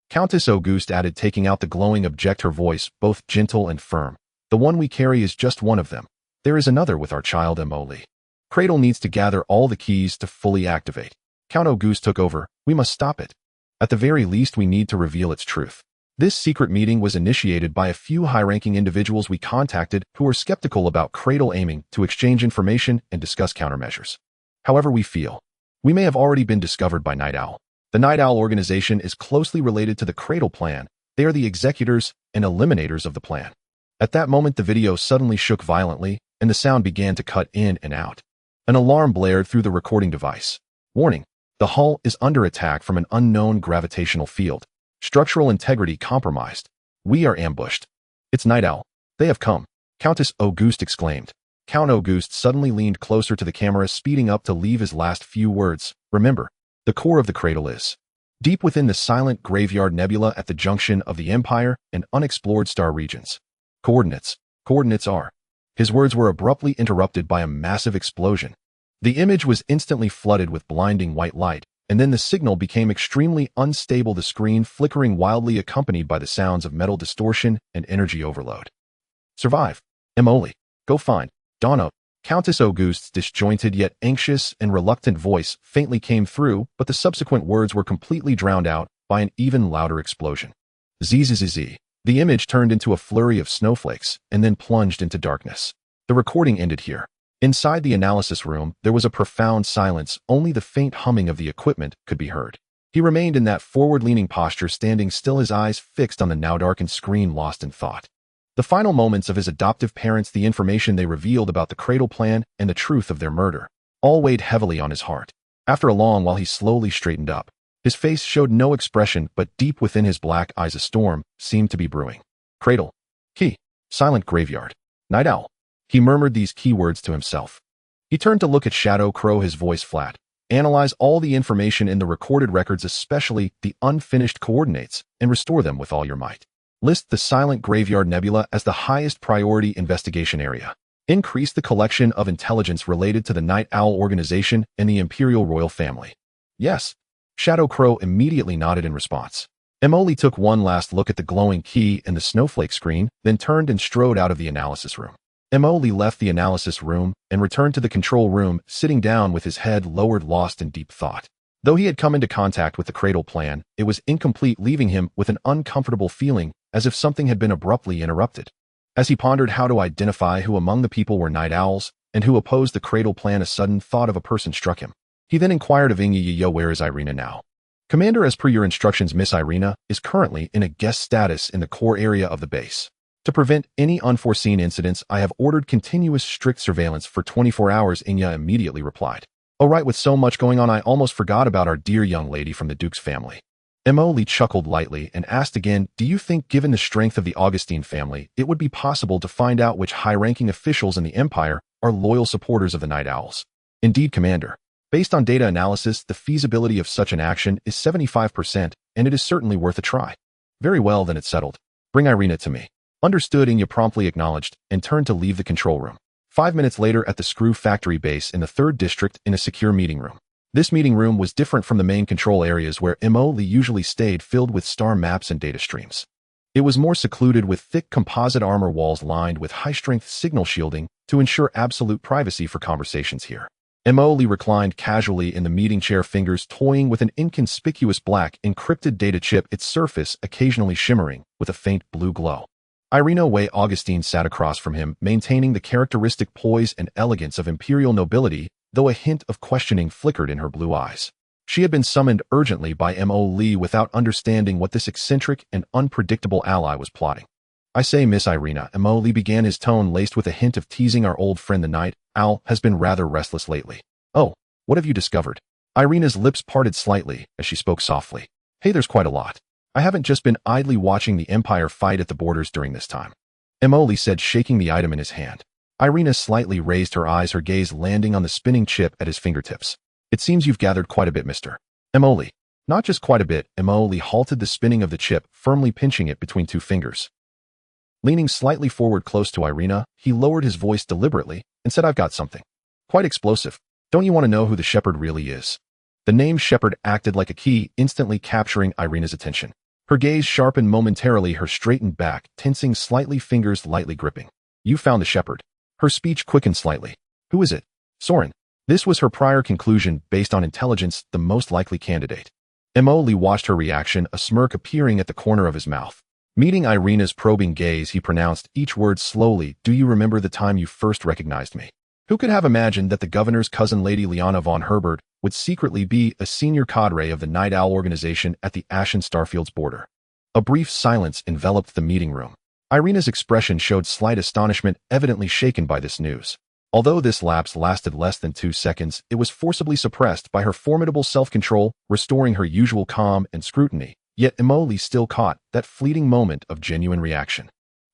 Speaker 1: Countess Auguste added, taking out the glowing object, her voice both gentle and firm. "The one we carry is just one of them. There is another with our child Emoli. Cradle needs to gather all the keys to fully activate." Count Auguste took over. "We must stop it. At the very least, we need to reveal its truth." This secret meeting was initiated by a few high-ranking individuals we contacted who were skeptical about Cradle, aiming to exchange information and discuss countermeasures. However, we feel we may have already been discovered by Night Owl. The Night Owl organization is closely related to the Cradle plan. They are the executors and eliminators of the plan. At that moment, the video suddenly shook violently, and the sound began to cut in and out. An alarm blared through the recording device. Warning: the hull is under attack from an unknown gravitational field. Structural integrity compromised. We are ambushed. It's Night Owl. They have come. Countess Auguste exclaimed. Count Auguste suddenly leaned closer to the camera, speeding up to leave his last few words. Remember, the core of the cradle is deep within the silent graveyard nebula at the junction of the Empire and unexplored star regions. Coordinates. Coordinates are. His words were abruptly interrupted by a massive explosion. The image was instantly flooded with blinding white light, and then the signal became extremely unstable, the screen flickering wildly, accompanied by the sounds of metal distortion and energy overload. Survive. Emily. Go find Donna. Countess Auguste's disjointed yet anxious and reluctant voice faintly came through, but the subsequent words were completely drowned out by an even louder explosion. Zzz. The image turned into a flurry of snowflakes and then plunged into darkness. The recording ended here. Inside the analysis room, there was a profound silence. Only the faint humming of the equipment could be heard. He remained in that forward-leaning posture, standing still, his eyes fixed on the now-darkened screen, lost in thought. The final moments of his adoptive parents, the information they revealed about the cradle plan and the truth of their murder, all weighed heavily on his heart. After a long while, he slowly straightened up. His face showed no expression, but deep within his black eyes a storm seemed to be brewing. Cradle. Key. Silent graveyard. Night Owl. He murmured these keywords to himself. He turned to look at Shadow Crow, his voice flat. Analyze all the information in the recorded records, especially the unfinished coordinates, and restore them with all your might. List the Silent Graveyard Nebula as the highest priority investigation area. Increase the collection of intelligence related to the Night Owl organization and the Imperial Royal Family. Yes. Shadow Crow immediately nodded in response. Emily took one last look at the glowing key and the snowflake screen, then turned and strode out of the analysis room. Emily left the analysis room and returned to the control room, sitting down with his head lowered, lost in deep thought. Though he had come into contact with the cradle plan, it was incomplete, leaving him with an uncomfortable feeling, as if something had been abruptly interrupted. As he pondered how to identify who among the people were night owls and who opposed the cradle plan, a sudden thought of a person struck him. He then inquired of Yo, where is Irina now? Commander, as per your instructions, Miss Irina is currently in a guest status in the core area of the base. To prevent any unforeseen incidents, I have ordered continuous strict surveillance for 24 hours, Inya immediately replied. Oh right, with so much going on, I almost forgot about our dear young lady from the Duke's family. Emily chuckled lightly and asked again, do you think, given the strength of the Augustine family, it would be possible to find out which high-ranking officials in the Empire are loyal supporters of the Night Owls? Indeed, Commander. Based on data analysis, the feasibility of such an action is 75%, and it is certainly worth a try. Very well, then it's settled. Bring Irina to me. Understood, Inya promptly acknowledged and turned to leave the control room. 5 minutes later, at the Screw Factory base in the 3rd District, in a secure meeting room. This meeting room was different from the main control areas where Emily usually stayed, filled with star maps and data streams. It was more secluded, with thick composite armor walls lined with high-strength signal shielding to ensure absolute privacy for conversations here. Emily reclined casually in the meeting chair, fingers toying with an inconspicuous black encrypted data chip, its surface occasionally shimmering with a faint blue glow. Irina Way Augustine sat across from him, maintaining the characteristic poise and elegance of imperial nobility, though a hint of questioning flickered in her blue eyes. She had been summoned urgently by Mo. without understanding what this eccentric and unpredictable ally was plotting. I say, Miss Irina, Mo. began, his tone laced with a hint of teasing. Our old friend the Night Owl has been rather restless lately. Oh, what have you discovered? Irina's lips parted slightly as she spoke softly. Hey, there's quite a lot. I haven't just been idly watching the Empire fight at the borders during this time. Emily said, shaking the item in his hand. Irina slightly raised her eyes, her gaze landing on the spinning chip at his fingertips. It seems you've gathered quite a bit, Mr. Emily. Not just quite a bit. Emily halted the spinning of the chip, firmly pinching it between two fingers. Leaning slightly forward close to Irina, he lowered his voice deliberately and said, I've got something. Quite explosive. Don't you want to know who the Shepherd really is? The name Shepherd acted like a key, instantly capturing Irina's attention. Her gaze sharpened momentarily, her straightened back tensing slightly, fingers lightly gripping. You found the Shepherd. Her speech quickened slightly. Who is it? Soren. This was her prior conclusion, based on intelligence, the most likely candidate. Emily watched her reaction, a smirk appearing at the corner of his mouth. Meeting Irina's probing gaze, he pronounced each word slowly. Do you remember the time you first recognized me? Who could have imagined that the governor's cousin, Lady Liana von Herbert, would secretly be a senior cadre of the Night Owl organization at the Ashen Starfield's border? A brief silence enveloped the meeting room. Irina's expression showed slight astonishment, evidently shaken by this news. Although this lapse lasted less than 2 seconds, it was forcibly suppressed by her formidable self-control, restoring her usual calm and scrutiny. Yet Emily still caught that fleeting moment of genuine reaction.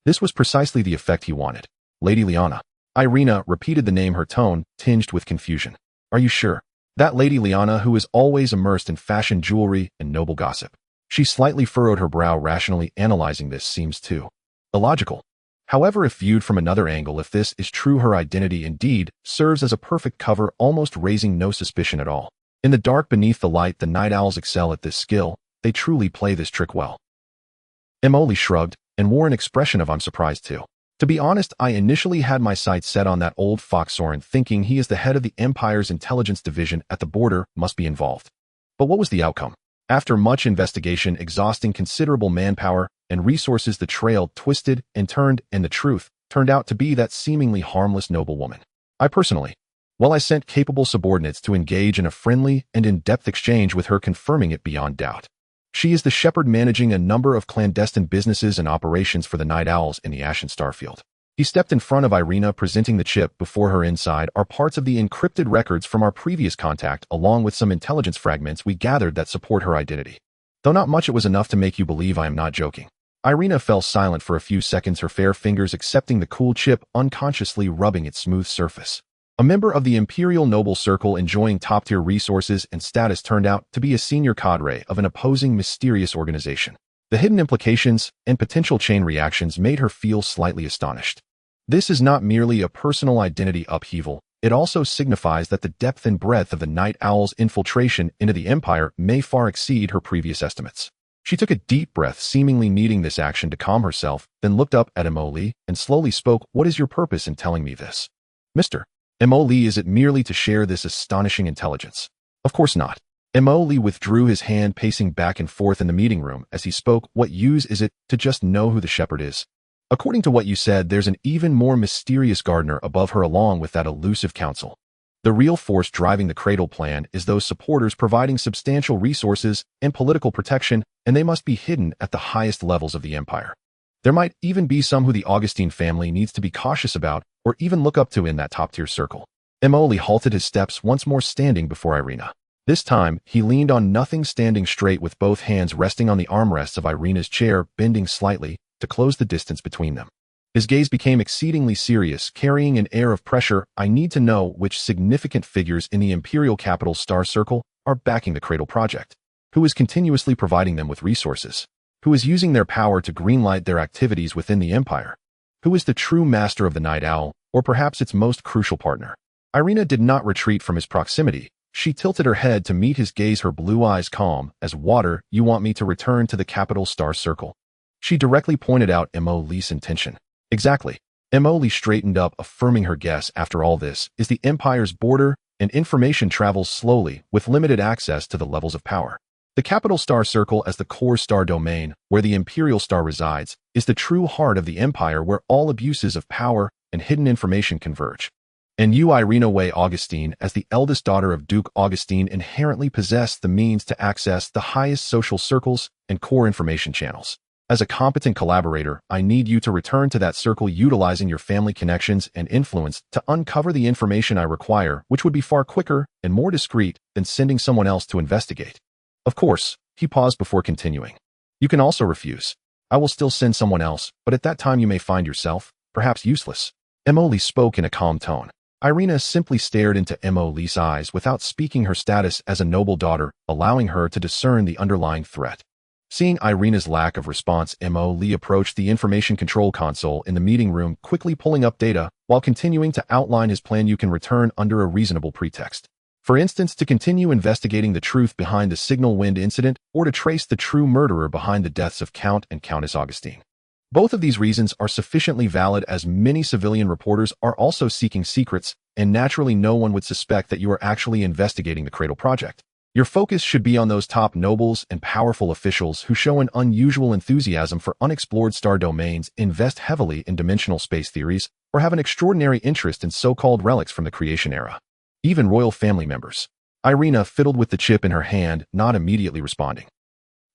Speaker 1: This was precisely the effect he wanted. Lady Liana. Irina repeated the name, her tone tinged with confusion. Are you sure? That Lady Liana who is always immersed in fashion jewelry and noble gossip. She slightly furrowed her brow, rationally analyzing this seems too illogical. However, if viewed from another angle, if this is true, her identity indeed serves as a perfect cover, almost raising no suspicion at all. In the dark beneath the light, the night owls excel at this skill. They truly play this trick well. Emily shrugged and wore an expression of I'm surprised too. To be honest, I initially had my sights set on that old fox Soren, thinking he is the head of the Empire's intelligence division at the border, must be involved. But what was the outcome? After much investigation, exhausting considerable manpower and resources, the trail twisted and turned, and the truth turned out to be that seemingly harmless noblewoman. I sent capable subordinates to engage in a friendly and in-depth exchange with her, confirming it beyond doubt. She is the shepherd managing a number of clandestine businesses and operations for the Night Owls in the Ashen Starfield. He stepped in front of Irina, presenting the chip before her. Inside are parts of the encrypted records from our previous contact, along with some intelligence fragments we gathered that support her identity. Though not much, it was enough to make you believe I am not joking. Irina fell silent for a few seconds, her fair fingers accepting the cool chip, unconsciously rubbing its smooth surface. A member of the Imperial Noble Circle enjoying top-tier resources and status turned out to be a senior cadre of an opposing mysterious organization. The hidden implications and potential chain reactions made her feel slightly astonished. This is not merely a personal identity upheaval, it also signifies that the depth and breadth of the Night Owl's infiltration into the Empire may far exceed her previous estimates. She took a deep breath, seemingly needing this action to calm herself, then looked up at Emily and slowly spoke. What is your purpose in telling me this? Mr. Emily, is it merely to share this astonishing intelligence? Of course not. Emily withdrew his hand, pacing back and forth in the meeting room as he spoke. What use is it to just know who the shepherd is? According to what you said, there's an even more mysterious gardener above her, along with that elusive council. The real force driving the Cradle plan is those supporters providing substantial resources and political protection, and they must be hidden at the highest levels of the Empire. There might even be some who the Augustine family needs to be cautious about or even look up to in that top-tier circle. Emily halted his steps, once more standing before Irina. This time, he leaned on nothing, standing straight with both hands resting on the armrests of Irina's chair, bending slightly to close the distance between them. His gaze became exceedingly serious, carrying an air of pressure. I need to know which significant figures in the Imperial capital Star Circle are backing the Cradle project. Who is continuously providing them with resources? Who is using their power to greenlight their activities within the Empire? Who is the true master of the Night Owl, or perhaps its most crucial partner? Irina did not retreat from his proximity. She tilted her head to meet his gaze, her blue eyes calm as water. You want me to return to the capital Star Circle? She directly pointed out Emily's intention. Exactly. Emily straightened up, affirming her guess. After all, this is the Empire's border, and information travels slowly, with limited access to the levels of power. The capital Star Circle, as the core star domain, where the Imperial Star resides, is the true heart of the Empire, where all abuses of power and hidden information converge. And you, Irina Way Augustine, as the eldest daughter of Duke Augustine, inherently possess the means to access the highest social circles and core information channels. As a competent collaborator, I need you to return to that circle, utilizing your family connections and influence to uncover the information I require, which would be far quicker and more discreet than sending someone else to investigate. Of course, he paused before continuing. You can also refuse. I will still send someone else, but at that time you may find yourself, perhaps, useless. Emily spoke in a calm tone. Irina simply stared into Emily's eyes without speaking, her status as a noble daughter allowing her to discern the underlying threat. Seeing Irina's lack of response, Emily approached the information control console in the meeting room, quickly pulling up data while continuing to outline his plan. You can return under a reasonable pretext. For instance, to continue investigating the truth behind the signal wind incident, or to trace the true murderer behind the deaths of Count and Countess Augustine. Both of these reasons are sufficiently valid, as many civilian reporters are also seeking secrets, and naturally no one would suspect that you are actually investigating the Cradle project. Your focus should be on those top nobles and powerful officials who show an unusual enthusiasm for unexplored star domains, invest heavily in dimensional space theories, or have an extraordinary interest in so-called relics from the creation era. Even royal family members. Irina fiddled with the chip in her hand, not immediately responding.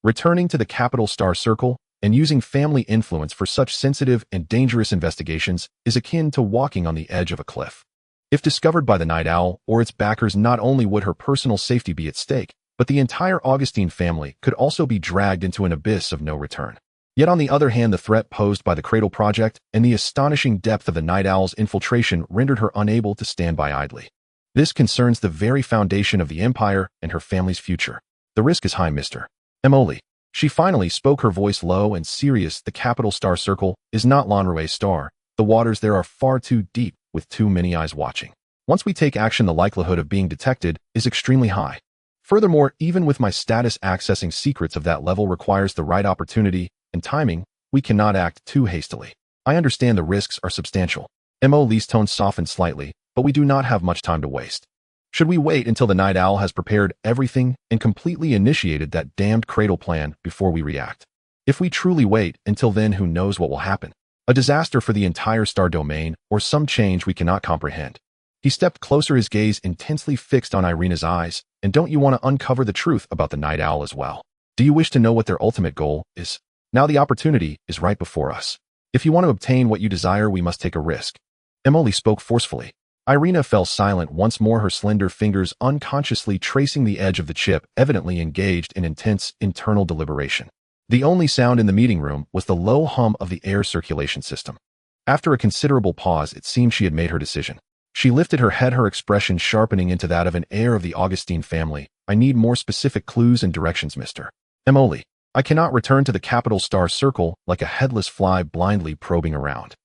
Speaker 1: Returning to the capital Star Circle and using family influence for such sensitive and dangerous investigations is akin to walking on the edge of a cliff. If discovered by the Night Owl or its backers, not only would her personal safety be at stake, but the entire Augustine family could also be dragged into an abyss of no return. Yet on the other hand, the threat posed by the Cradle Project and the astonishing depth of the Night Owl's infiltration rendered her unable to stand by idly. This concerns the very foundation of the Empire and her family's future. The risk is high, Mr. Emoli. She finally spoke, her voice low and serious. The capital star circle is not Lanrue's star. The waters there are far too deep, with too many eyes watching. Once we take action, the likelihood of being detected is extremely high. Furthermore, even with my status, accessing secrets of that level requires the right opportunity and timing. We cannot act too hastily. I understand the risks are substantial. Emoli's tone softened slightly, but we do not have much time to waste. Should we wait until the Night Owl has prepared everything and completely initiated that damned cradle plan before we react? If we truly wait until then, who knows what will happen? A disaster for the entire star domain, or some change we cannot comprehend. He stepped closer, his gaze intensely fixed on Irina's eyes. And don't you want to uncover the truth about the Night Owl as well? Do you wish to know what their ultimate goal is? Now the opportunity is right before us. If you want to obtain what you desire, we must take a risk. Emoli spoke forcefully. Irina fell silent once more, her slender fingers unconsciously tracing the edge of the chip, evidently engaged in intense internal deliberation. The only sound in the meeting room was the low hum of the air circulation system. After a considerable pause, it seemed she had made her decision. She lifted her head, her expression sharpening into that of an heir of the Augustine family. I need more specific clues and directions, Mr. Emoli. I cannot return to the capital star circle like a headless fly blindly probing around.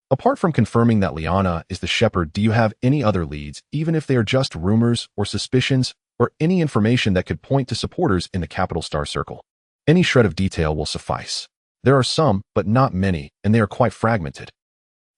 Speaker 1: Apart from confirming that Liana is the shepherd, do you have any other leads, even if they are just rumors or suspicions, or any information that could point to supporters in the capital star circle? Any shred of detail will suffice. There are some, but not many, and they are quite fragmented.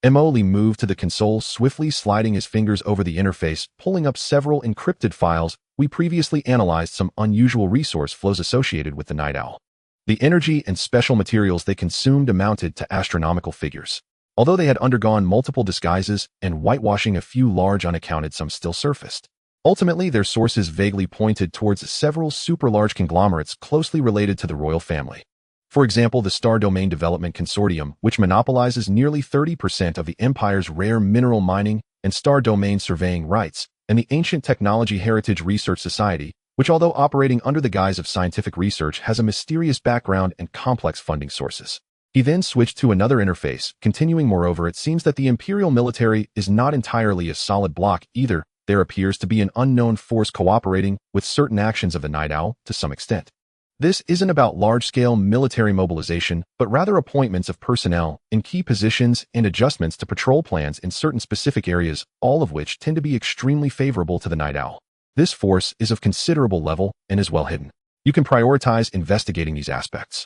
Speaker 1: Emoli moved to the console, swiftly sliding his fingers over the interface, pulling up several encrypted files. We previously analyzed some unusual resource flows associated with the Night Owl. The energy and special materials they consumed amounted to astronomical figures. Although they had undergone multiple disguises and whitewashing, a few large unaccounted, some still surfaced. Ultimately, their sources vaguely pointed towards several super-large conglomerates closely related to the royal family. For example, the Star Domain Development Consortium, which monopolizes nearly 30% of the Empire's rare mineral mining and star domain surveying rights, and the Ancient Technology Heritage Research Society, which, although operating under the guise of scientific research, has a mysterious background and complex funding sources. He then switched to another interface, continuing, moreover, it seems that the Imperial military is not entirely a solid block either. There appears to be an unknown force cooperating with certain actions of the Night Owl to some extent. This isn't about large-scale military mobilization, but rather appointments of personnel in key positions and adjustments to patrol plans in certain specific areas, all of which tend to be extremely favorable to the Night Owl. This force is of considerable level and is well hidden. You can prioritize investigating these aspects.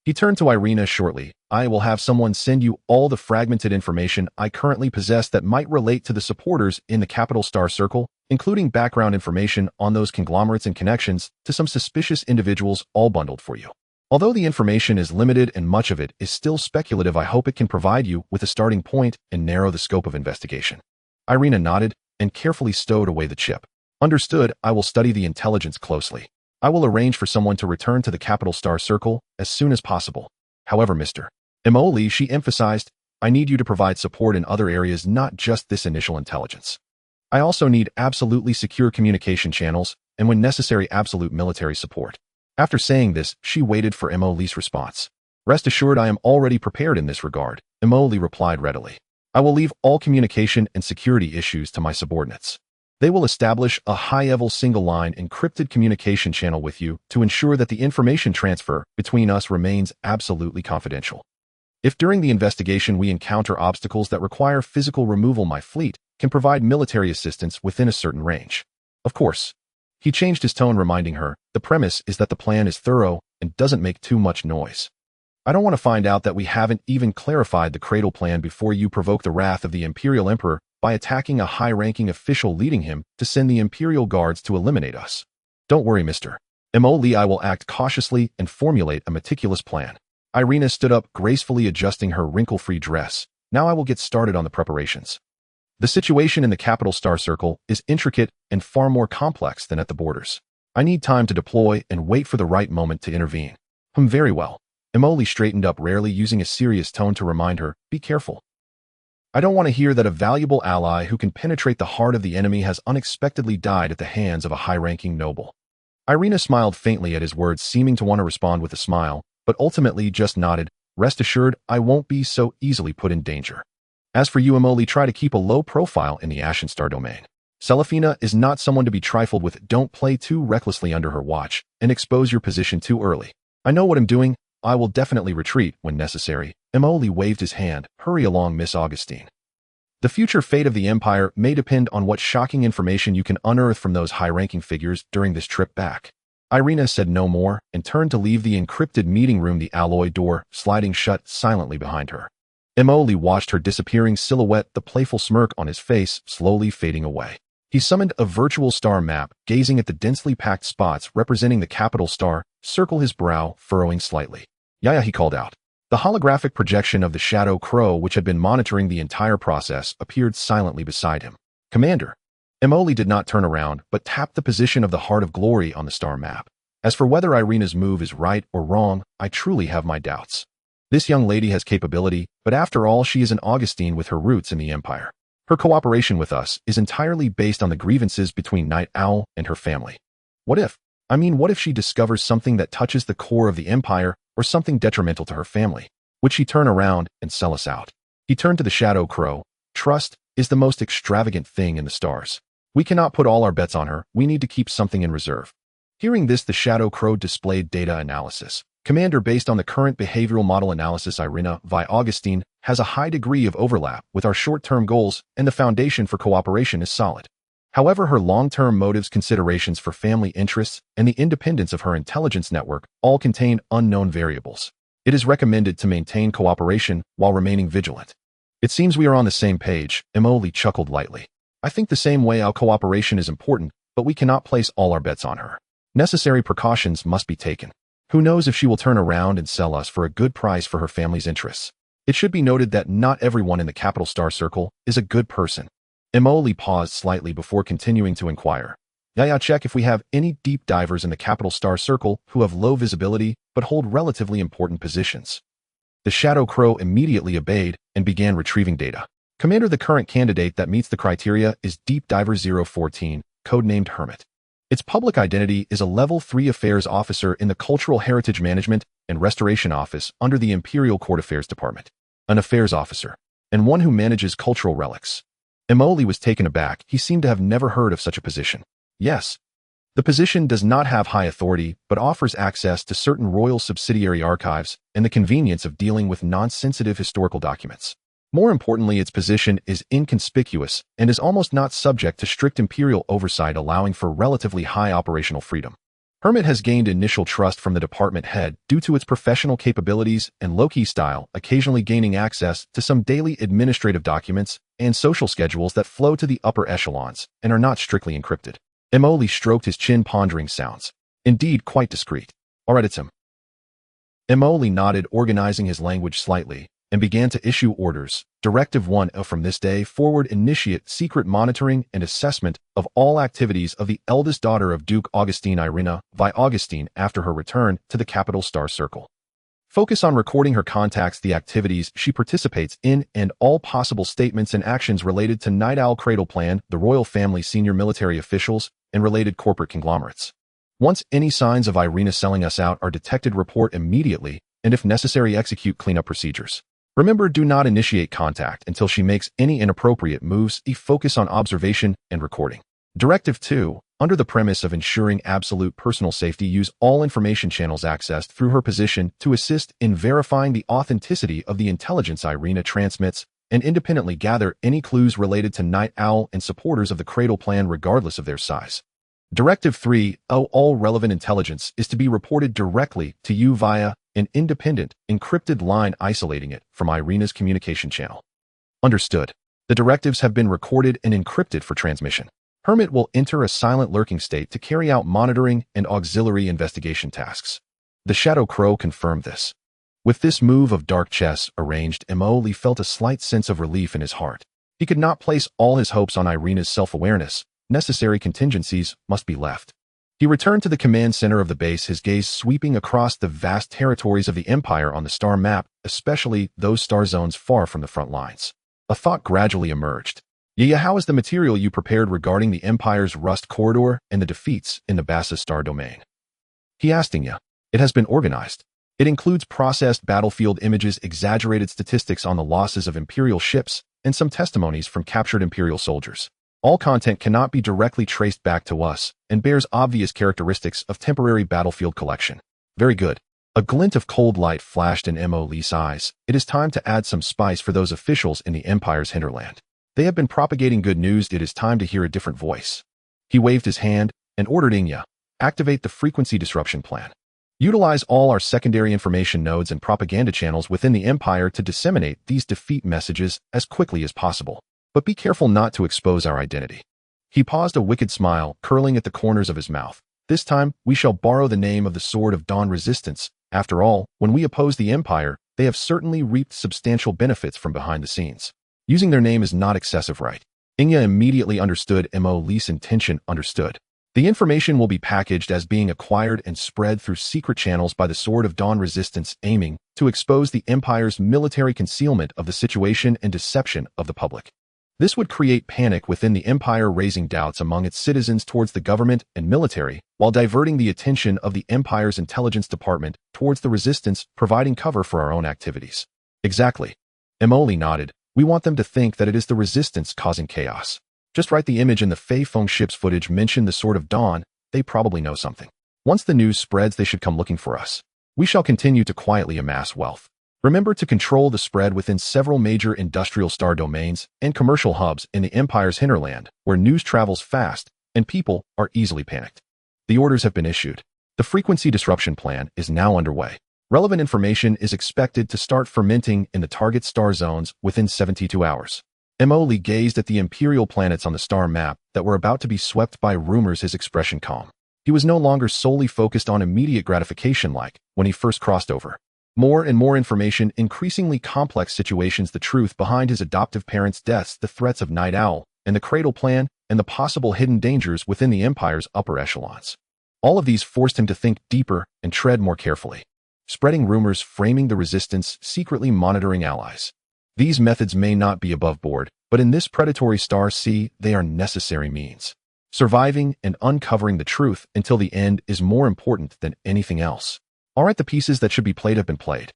Speaker 1: He turned to Irina shortly. I will have someone send you all the fragmented information I currently possess that might relate to the supporters in the Capital Star Circle, including background information on those conglomerates and connections to some suspicious individuals, all bundled for you. Although the information is limited and much of it is still speculative, I hope it can provide you with a starting point and narrow the scope of investigation. Irina nodded and carefully stowed away the chip. Understood. I will study the intelligence closely. I will arrange for someone to return to the Capital Star Circle as soon as possible. However, Mr. Emoli, she emphasized, I need you to provide support in other areas, not just this initial intelligence. I also need absolutely secure communication channels, and when necessary, absolute military support. After saying this, she waited for Emoli's response. Rest assured, I am already prepared in this regard, Emoli replied readily. I will leave all communication and security issues to my subordinates. They will establish a high-level single-line encrypted communication channel with you to ensure that the information transfer between us remains absolutely confidential. If during the investigation we encounter obstacles that require physical removal, my fleet can provide military assistance within a certain range. Of course. He changed his tone, reminding her, the premise is that the plan is thorough and doesn't make too much noise. I don't want to find out that we haven't even clarified the cradle plan before you provoke the wrath of the Imperial Emperor by attacking a high-ranking official, leading him to send the Imperial Guards to eliminate us. Don't worry, Mr. Emoli, I will act cautiously and formulate a meticulous plan. Irina stood up, gracefully adjusting her wrinkle-free dress. Now I will get started on the preparations. The situation in the Capital Star Circle is intricate and far more complex than at the borders. I need time to deploy and wait for the right moment to intervene. Very well. Emoli straightened up, rarely using a serious tone to remind her, be careful. I don't want to hear that a valuable ally who can penetrate the heart of the enemy has unexpectedly died at the hands of a high-ranking noble. Irina smiled faintly at his words, seeming to want to respond with a smile, but ultimately just nodded. Rest assured, I won't be so easily put in danger. As for you, Emoli, try to keep a low profile in the Ashen Star domain. Selefina is not someone to be trifled with. Don't play too recklessly under her watch and expose your position too early. I know what I'm doing. I will definitely retreat when necessary. Emoli waved his hand. Hurry along, Miss Augustine. The future fate of the Empire may depend on what shocking information you can unearth from those high-ranking figures during this trip back. Irina said no more and turned to leave the encrypted meeting room, the alloy door sliding shut silently behind her. Emoli watched her disappearing silhouette, the playful smirk on his face slowly fading away. He summoned a virtual star map, gazing at the densely packed spots representing the capital star, circle his brow, furrowing slightly. Yaya, he called out. The holographic projection of the Shadow Crow, which had been monitoring the entire process, appeared silently beside him. Commander. Emoli did not turn around, but tapped the position of the Heart of Glory on the star map. As for whether Irina's move is right or wrong, I truly have my doubts. This young lady has capability, but after all, she is an Augustine with her roots in the Empire. Her cooperation with us is entirely based on the grievances between Night Owl and her family. What if she discovers something that touches the core of the Empire or something detrimental to her family? Would she turn around and sell us out? He turned to the Shadow Crow. Trust is the most extravagant thing in the stars. We cannot put all our bets on her. We need to keep something in reserve. Hearing this, the Shadow Crow displayed data analysis. Commander, based on the current behavioral model analysis, Irina Vi Augustine has a high degree of overlap with our short-term goals, and the foundation for cooperation is solid. However, her long-term motives, considerations for family interests, and the independence of her intelligence network all contain unknown variables. It is recommended to maintain cooperation while remaining vigilant. It seems we are on the same page, Emoli chuckled lightly. I think the same way. Our cooperation is important, but we cannot place all our bets on her. Necessary precautions must be taken. Who knows if she will turn around and sell us for a good price for her family's interests. It should be noted that not everyone in the Capital Star Circle is a good person. Emoli paused slightly before continuing to inquire. Yaya, check if we have any deep divers in the Capital Star Circle who have low visibility but hold relatively important positions. The Shadow Crow immediately obeyed and began retrieving data. Commander, the current candidate that meets the criteria is Deep Diver 014, codenamed Hermit. Its public identity is a Level 3 Affairs Officer in the Cultural Heritage Management and Restoration Office under the Imperial Court Affairs Department. An affairs officer, and one who manages cultural relics. Emoli was taken aback. He seemed to have never heard of such a position. Yes. The position does not have high authority, but offers access to certain royal subsidiary archives and the convenience of dealing with non-sensitive historical documents. More importantly, its position is inconspicuous and is almost not subject to strict imperial oversight, allowing for relatively high operational freedom. Hermit has gained initial trust from the department head due to its professional capabilities and low-key style, occasionally gaining access to some daily administrative documents and social schedules that flow to the upper echelons and are not strictly encrypted. Emoli stroked his chin, pondering sounds. Indeed, quite discreet. Erupts. Emoli nodded, organizing his language slightly, and began to issue orders. Directive 1: from this day forward, initiate secret monitoring and assessment of all activities of the eldest daughter of Duke Augustine, Irina Vi Augustine, after her return to the Capital Star Circle. Focus on recording her contacts, the activities she participates in, and all possible statements and actions related to Night Owl Cradle Plan, the royal family, senior military officials, and related corporate conglomerates. Once any signs of Irina selling us out are detected, report immediately, and if necessary, execute cleanup procedures. Remember, do not initiate contact until she makes any inappropriate moves. Focus on observation and recording. Directive 2. Under the premise of ensuring absolute personal safety, use all information channels accessed through her position to assist in verifying the authenticity of the intelligence Irina transmits and independently gather any clues related to Night Owl and supporters of the Cradle Plan regardless of their size. Directive 3. All relevant intelligence is to be reported directly to you via an independent, encrypted line, isolating it from Irina's communication channel. Understood. The directives have been recorded and encrypted for transmission. Hermit will enter a silent lurking state to carry out monitoring and auxiliary investigation tasks. The Shadow Crow confirmed this. With this move of dark chess arranged, Emoli felt a slight sense of relief in his heart. He could not place all his hopes on Irina's self-awareness. Necessary contingencies must be left. He returned to the command center of the base, his gaze sweeping across the vast territories of the Empire on the star map, especially those star zones far from the front lines. A thought gradually emerged. Yeah, how is the material you prepared regarding the Empire's Rust Corridor and the defeats in the Bassa Star domain? He asked Inya. It has been organized. It includes processed battlefield images, exaggerated statistics on the losses of Imperial ships, and some testimonies from captured Imperial soldiers. All content cannot be directly traced back to us and bears obvious characteristics of temporary battlefield collection. Very good. A glint of cold light flashed in Mo Lee's eyes. It is time to add some spice for those officials in the Empire's hinterland. They have been propagating good news. It is time to hear a different voice. He waved his hand and ordered Inya, activate the frequency disruption plan. Utilize all our secondary information nodes and propaganda channels within the Empire to disseminate these defeat messages as quickly as possible. But be careful not to expose our identity. He paused, a wicked smile curling at the corners of his mouth. This time, we shall borrow the name of the Sword of Dawn Resistance. After all, when we oppose the Empire, they have certainly reaped substantial benefits from behind the scenes. Using their name is not excessive, right? Inya immediately understood Mo Lee's intention. Understood. The information will be packaged as being acquired and spread through secret channels by the Sword of Dawn Resistance, aiming to expose the Empire's military concealment of the situation and deception of the public. This would create panic within the Empire, raising doubts among its citizens towards the government and military, while diverting the attention of the Empire's intelligence department towards the Resistance, providing cover for our own activities. Exactly. Mo Lee nodded. We want them to think that it is the Resistance causing chaos. Just write the image in the Fei Feng ship's footage, mention the Sword of Dawn. They probably know something. Once the news spreads, they should come looking for us. We shall continue to quietly amass wealth. Remember to control the spread within several major industrial star domains and commercial hubs in the Empire's hinterland, where news travels fast and people are easily panicked. The orders have been issued. The frequency disruption plan is now underway. Relevant information is expected to start fermenting in the target star zones within 72 hours. Mo Lee gazed at the imperial planets on the star map that were about to be swept by rumors, his expression calm. He was no longer solely focused on immediate gratification like when he first crossed over. More and more information, increasingly complex situations, the truth behind his adoptive parents' deaths, the threats of Night Owl, and the Cradle Plan, and the possible hidden dangers within the Empire's upper echelons. All of these forced him to think deeper and tread more carefully. Spreading rumors, framing the Resistance, secretly monitoring allies. These methods may not be above board, but in this predatory star sea, they are necessary means. Surviving and uncovering the truth until the end is more important than anything else. All right, the pieces that should be played have been played.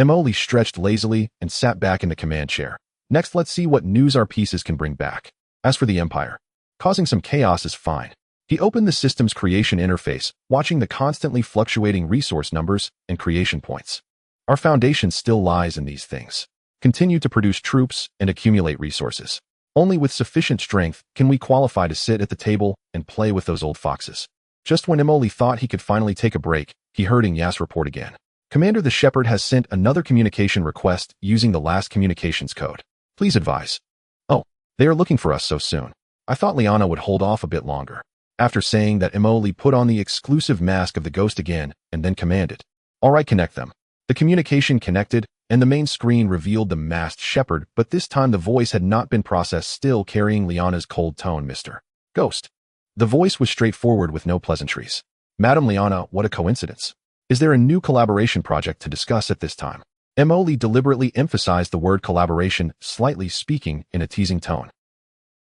Speaker 1: Mo Lee stretched lazily and sat back in the command chair. Next, let's see what news our pieces can bring back. As for the Empire, causing some chaos is fine. He opened the system's creation interface, watching the constantly fluctuating resource numbers and creation points. Our foundation still lies in these things. Continue to produce troops and accumulate resources. Only with sufficient strength can we qualify to sit at the table and play with those old foxes. Just when Mo Lee thought he could finally take a break, he heard Inya's report again. Commander, the Shepherd has sent another communication request using the last communications code. Please advise. Oh, they are looking for us so soon. I thought Liana would hold off a bit longer. After saying that, Mo Lee put on the exclusive mask of the ghost again and then commanded. All right, connect them. The communication connected, and the main screen revealed the masked Shepherd, but this time the voice had not been processed, still carrying Liana's cold tone. Mr. Ghost. The voice was straightforward with no pleasantries. Madam Liana, what a coincidence. Is there a new collaboration project to discuss at this time? Mo Lee deliberately emphasized the word collaboration, slightly speaking in a teasing tone.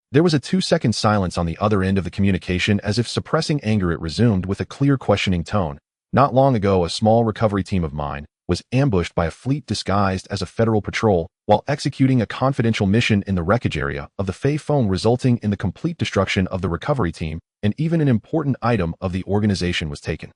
Speaker 1: There was a 2-second silence on the other end of the communication, as if suppressing anger. It resumed with a clear, questioning tone. Not long ago, a small recovery team of mine was ambushed by a fleet disguised as a federal patrol while executing a confidential mission in the wreckage area of the Fei Feng, resulting in the complete destruction of the recovery team, and even an important item of the organization was taken.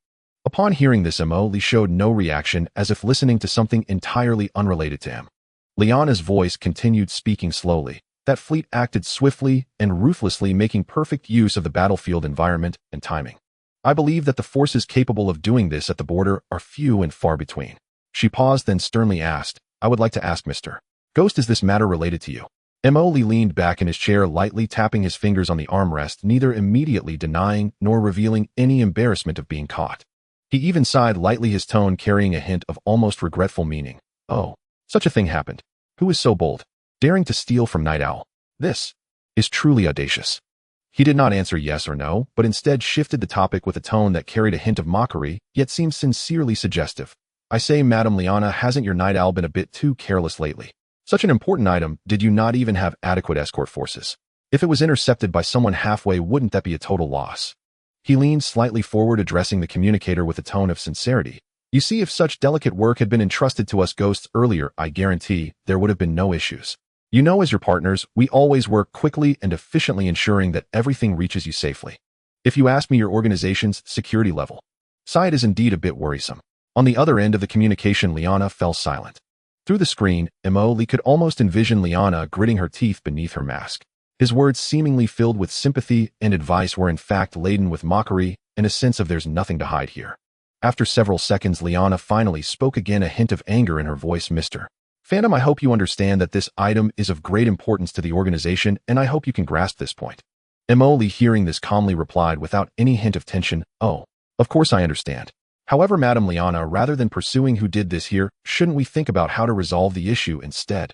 Speaker 1: Upon hearing this, Mo Lee showed no reaction, as if listening to something entirely unrelated to him. Liana's voice continued, speaking slowly. That fleet acted swiftly and ruthlessly, making perfect use of the battlefield environment and timing. I believe that the forces capable of doing this at the border are few and far between. She paused, then sternly asked, I would like to ask Mr. Ghost, is this matter related to you? Mo Lee leaned back in his chair, lightly tapping his fingers on the armrest, neither immediately denying nor revealing any embarrassment of being caught. He even sighed lightly, his tone carrying a hint of almost regretful meaning. Oh, such a thing happened. Who is so bold, daring to steal from Night Owl? This is truly audacious. He did not answer yes or no, but instead shifted the topic with a tone that carried a hint of mockery, yet seemed sincerely suggestive. I say, Madam Liana, hasn't your Night Owl been a bit too careless lately? Such an important item, did you not even have adequate escort forces? If it was intercepted by someone halfway, wouldn't that be a total loss? He leaned slightly forward, addressing the communicator with a tone of sincerity. You see, if such delicate work had been entrusted to us ghosts earlier, I guarantee there would have been no issues. You know, as your partners, we always work quickly and efficiently, ensuring that everything reaches you safely. If you ask me, your organization's security level side is indeed a bit worrisome. On the other end of the communication, Liana fell silent. Through the screen, Lee could almost envision Liana gritting her teeth beneath her mask. His words, seemingly filled with sympathy and advice, were in fact laden with mockery and a sense of there's nothing to hide here. After several seconds, Liana finally spoke again, a hint of anger in her voice. Mr. Phantom, I hope you understand that this item is of great importance to the organization, and I hope you can grasp this point. Lee, hearing this, calmly replied without any hint of tension, Oh, of course I understand. However, Madam Liana, rather than pursuing who did this here, shouldn't we think about how to resolve the issue instead?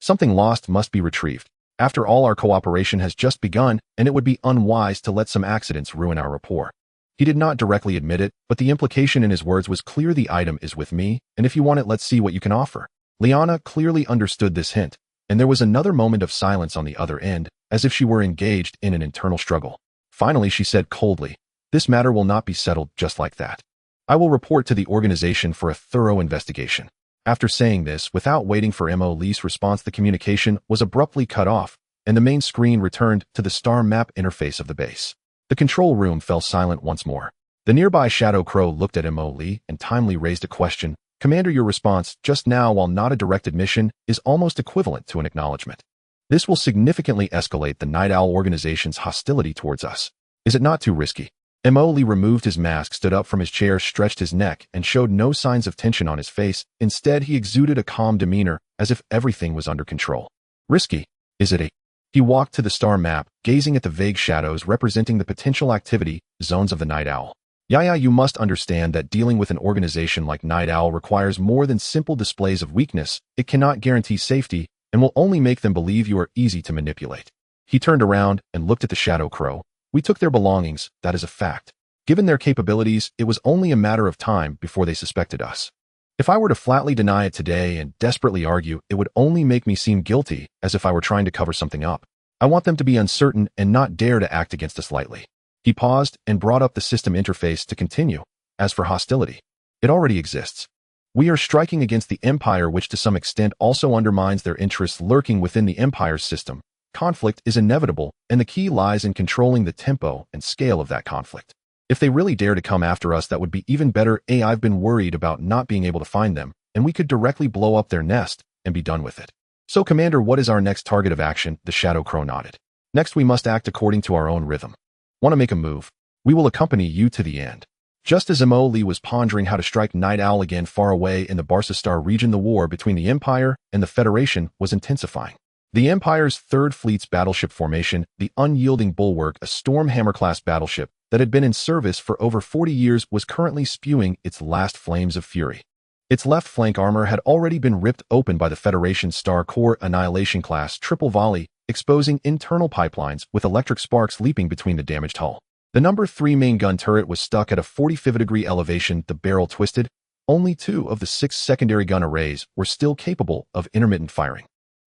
Speaker 1: Something lost must be retrieved. After all, our cooperation has just begun, and it would be unwise to let some accidents ruin our rapport. He did not directly admit it, but the implication in his words was clear. The item is with me, and if you want it, let's see what you can offer. Liana clearly understood this hint, and there was another moment of silence on the other end, as if she were engaged in an internal struggle. Finally, she said coldly, This matter will not be settled just like that. I will report to the organization for a thorough investigation. After saying this, without waiting for Lee's response, the communication was abruptly cut off, and the main screen returned to the star map interface of the base. The control room fell silent once more. The nearby Shadow Crow looked at Lee and timely raised a question. Commander, your response just now, while not a direct admission, is almost equivalent to an acknowledgement. This will significantly escalate the Night Owl organization's hostility towards us. Is it not too risky? Lee removed his mask, stood up from his chair, stretched his neck, and showed no signs of tension on his face. Instead, he exuded a calm demeanor, as if everything was under control. Risky? Is it? He walked to the star map, gazing at the vague shadows representing the potential activity zones of the Night Owl. Yeah, you must understand that dealing with an organization like Night Owl requires more than simple displays of weakness. It cannot guarantee safety, and will only make them believe you are easy to manipulate. He turned around and looked at the Shadow Crow. We took their belongings, that is a fact. Given their capabilities, it was only a matter of time before they suspected us. If I were to flatly deny it today and desperately argue, it would only make me seem guilty, as if I were trying to cover something up. I want them to be uncertain and not dare to act against us lightly. He paused and brought up the system interface to continue. As for hostility, it already exists. We are striking against the Empire, which to some extent also undermines their interests lurking within the Empire's system. Conflict is inevitable, and the key lies in controlling the tempo and scale of that conflict. If they really dare to come after us, that would be even better. I've been worried about not being able to find them, and we could directly blow up their nest and be done with it. So, Commander, what is our next target of action? The Shadow Crow nodded. Next, we must act according to our own rhythm. Want to make a move? We will accompany you to the end. Just as Lee was pondering how to strike Night Owl again far away in the Barca Star region, the war between the Empire and the Federation was intensifying. The Empire's Third Fleet's battleship formation, the unyielding Bulwark, a Stormhammer-class battleship that had been in service for over 40 years, was currently spewing its last flames of fury. Its left flank armor had already been ripped open by the Federation's Star Core Annihilation-class triple volley, exposing internal pipelines with electric sparks leaping between the damaged hull. The number 3 main gun turret was stuck at a 45-degree elevation, the barrel twisted. Only 2 of the 6 secondary gun arrays were still capable of intermittent firing.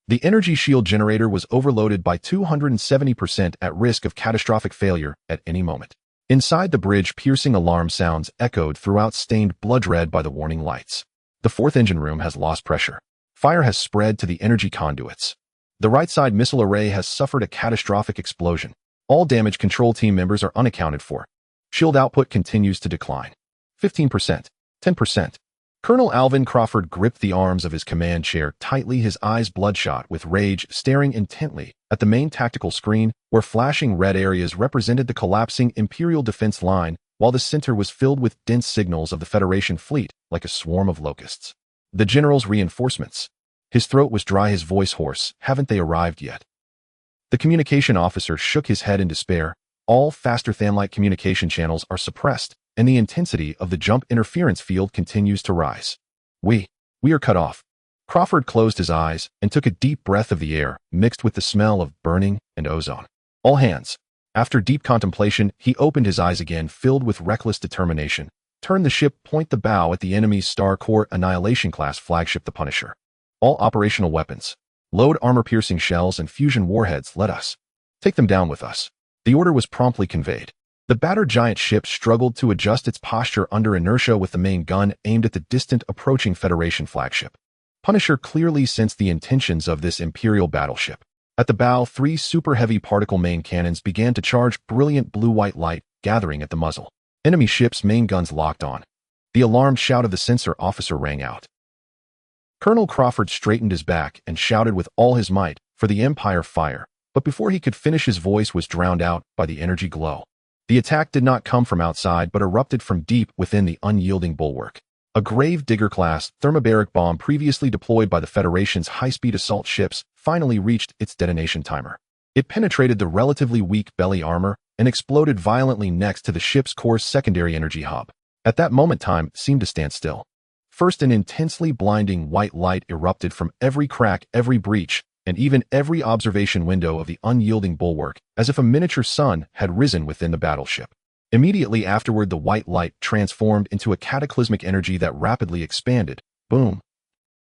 Speaker 1: The energy shield generator was overloaded by 270%, at risk of catastrophic failure at any moment. Inside the bridge, piercing alarm sounds echoed throughout, stained blood red by the warning lights. The 4th engine room has lost pressure. Fire has spread to the energy conduits. The right side missile array has suffered a catastrophic explosion. All damage control team members are unaccounted for. Shield output continues to decline. 15%. 10%. Colonel Alvin Crawford gripped the arms of his command chair tightly, his eyes bloodshot with rage, staring intently at the main tactical screen, where flashing red areas represented the collapsing Imperial defense line, while the center was filled with dense signals of the Federation fleet like a swarm of locusts. The general's reinforcements. His throat was dry, his voice hoarse. Haven't they arrived yet? The communication officer shook his head in despair. All faster than-light communication channels are suppressed, and the intensity of the jump interference field continues to rise. We are cut off. Crawford closed his eyes and took a deep breath of the air, mixed with the smell of burning and ozone. All hands. After deep contemplation, he opened his eyes again, filled with reckless determination. Turn the ship, point the bow at the enemy's Star Core Annihilation-class flagship, the Punisher. All operational weapons. Load armor-piercing shells and fusion warheads. Let us take them down with us. The order was promptly conveyed. The battered giant ship struggled to adjust its posture under inertia with the main gun aimed at the distant approaching Federation flagship. Punisher clearly sensed the intentions of this Imperial battleship. At the bow, 3 super-heavy particle main cannons began to charge brilliant blue-white light, gathering at the muzzle. Enemy ship's main guns locked on. The alarmed shout of the sensor officer rang out. Colonel Crawford straightened his back and shouted with all his might, "For the Empire, fire!" But before he could finish, his voice was drowned out by the energy glow. The attack did not come from outside but erupted from deep within the unyielding bulwark. A Grave Digger-class thermobaric bomb previously deployed by the Federation's high-speed assault ships finally reached its detonation timer. It penetrated the relatively weak belly armor and exploded violently next to the ship's core's secondary energy hub. At that moment, time seemed to stand still. First, an intensely blinding white light erupted from every crack, every breach, and even every observation window of the unyielding bulwark, as if a miniature sun had risen within the battleship. Immediately afterward, the white light transformed into a cataclysmic energy that rapidly expanded. Boom!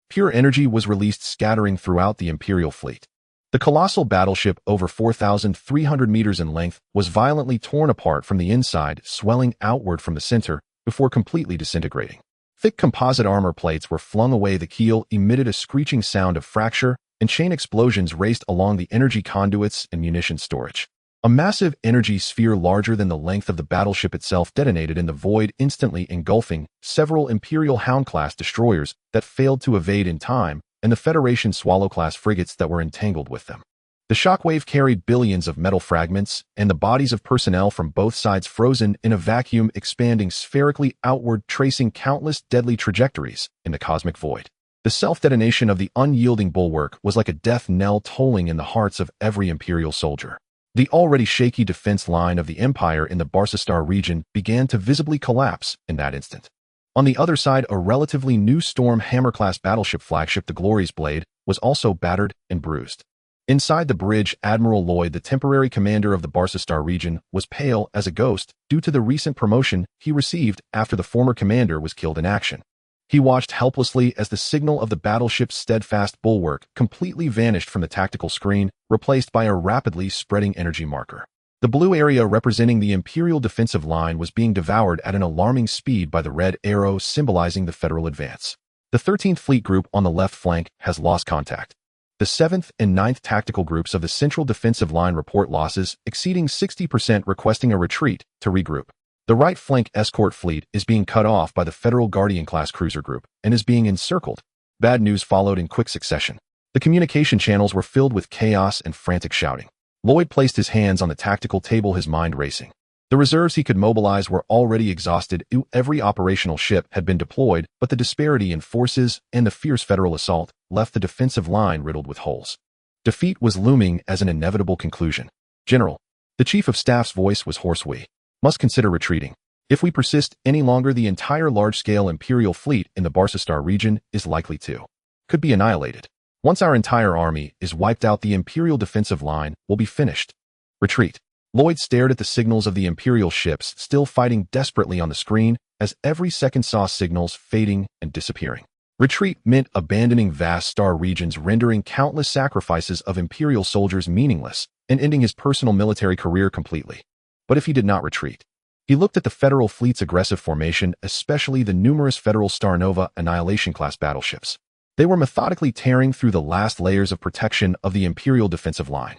Speaker 1: Pure energy was released, scattering throughout the Imperial fleet. The colossal battleship, over 4,300 meters in length, was violently torn apart from the inside, swelling outward from the center, before completely disintegrating. Thick composite armor plates were flung away, the keel emitted a screeching sound of fracture, and chain explosions raced along the energy conduits and munition storage. A massive energy sphere larger than the length of the battleship itself detonated in the void, instantly engulfing several Imperial Hound-class destroyers that failed to evade in time, and the Federation Swallow-class frigates that were entangled with them. The shockwave carried billions of metal fragments, and the bodies of personnel from both sides frozen in a vacuum, expanding spherically outward, tracing countless deadly trajectories in the cosmic void. The self-detonation of the unyielding bulwark was like a death knell tolling in the hearts of every Imperial soldier. The already shaky defense line of the Empire in the Barsastar region began to visibly collapse in that instant. On the other side, a relatively new Storm Hammer-class battleship flagship, the Glory's Blade, was also battered and bruised. Inside the bridge, Admiral Lloyd, the temporary commander of the Barsastar region, was pale as a ghost due to the recent promotion he received after the former commander was killed in action. He watched helplessly as the signal of the battleship's steadfast bulwark completely vanished from the tactical screen, replaced by a rapidly spreading energy marker. The blue area representing the Imperial defensive line was being devoured at an alarming speed by the red arrow symbolizing the Federal advance. The 13th Fleet Group on the left flank has lost contact. The 7th and 9th Tactical Groups of the Central Defensive Line report losses exceeding 60%, requesting a retreat to regroup. The right flank escort fleet is being cut off by the Federal Guardian-class cruiser group and is being encircled. Bad news followed in quick succession. The communication channels were filled with chaos and frantic shouting. Lloyd placed his hands on the tactical table, his mind racing. The reserves he could mobilize were already exhausted. Every operational ship had been deployed, but the disparity in forces and the fierce Federal assault left the defensive line riddled with holes. Defeat was looming as an inevitable conclusion. "General," the Chief of Staff's voice was hoarse, "we must consider retreating. If we persist any longer, the entire large-scale Imperial fleet in the Barsastar region is likely to could be annihilated. Once our entire army is wiped out, the Imperial defensive line will be finished. Retreat." Lloyd stared at the signals of the Imperial ships still fighting desperately on the screen as every second saw signals fading and disappearing. Retreat meant abandoning vast star regions, rendering countless sacrifices of Imperial soldiers meaningless, and ending his personal military career completely. But if he did not retreat, he looked at the Federal fleet's aggressive formation, especially the numerous Federal Star Nova Annihilation-class battleships. They were methodically tearing through the last layers of protection of the Imperial defensive line.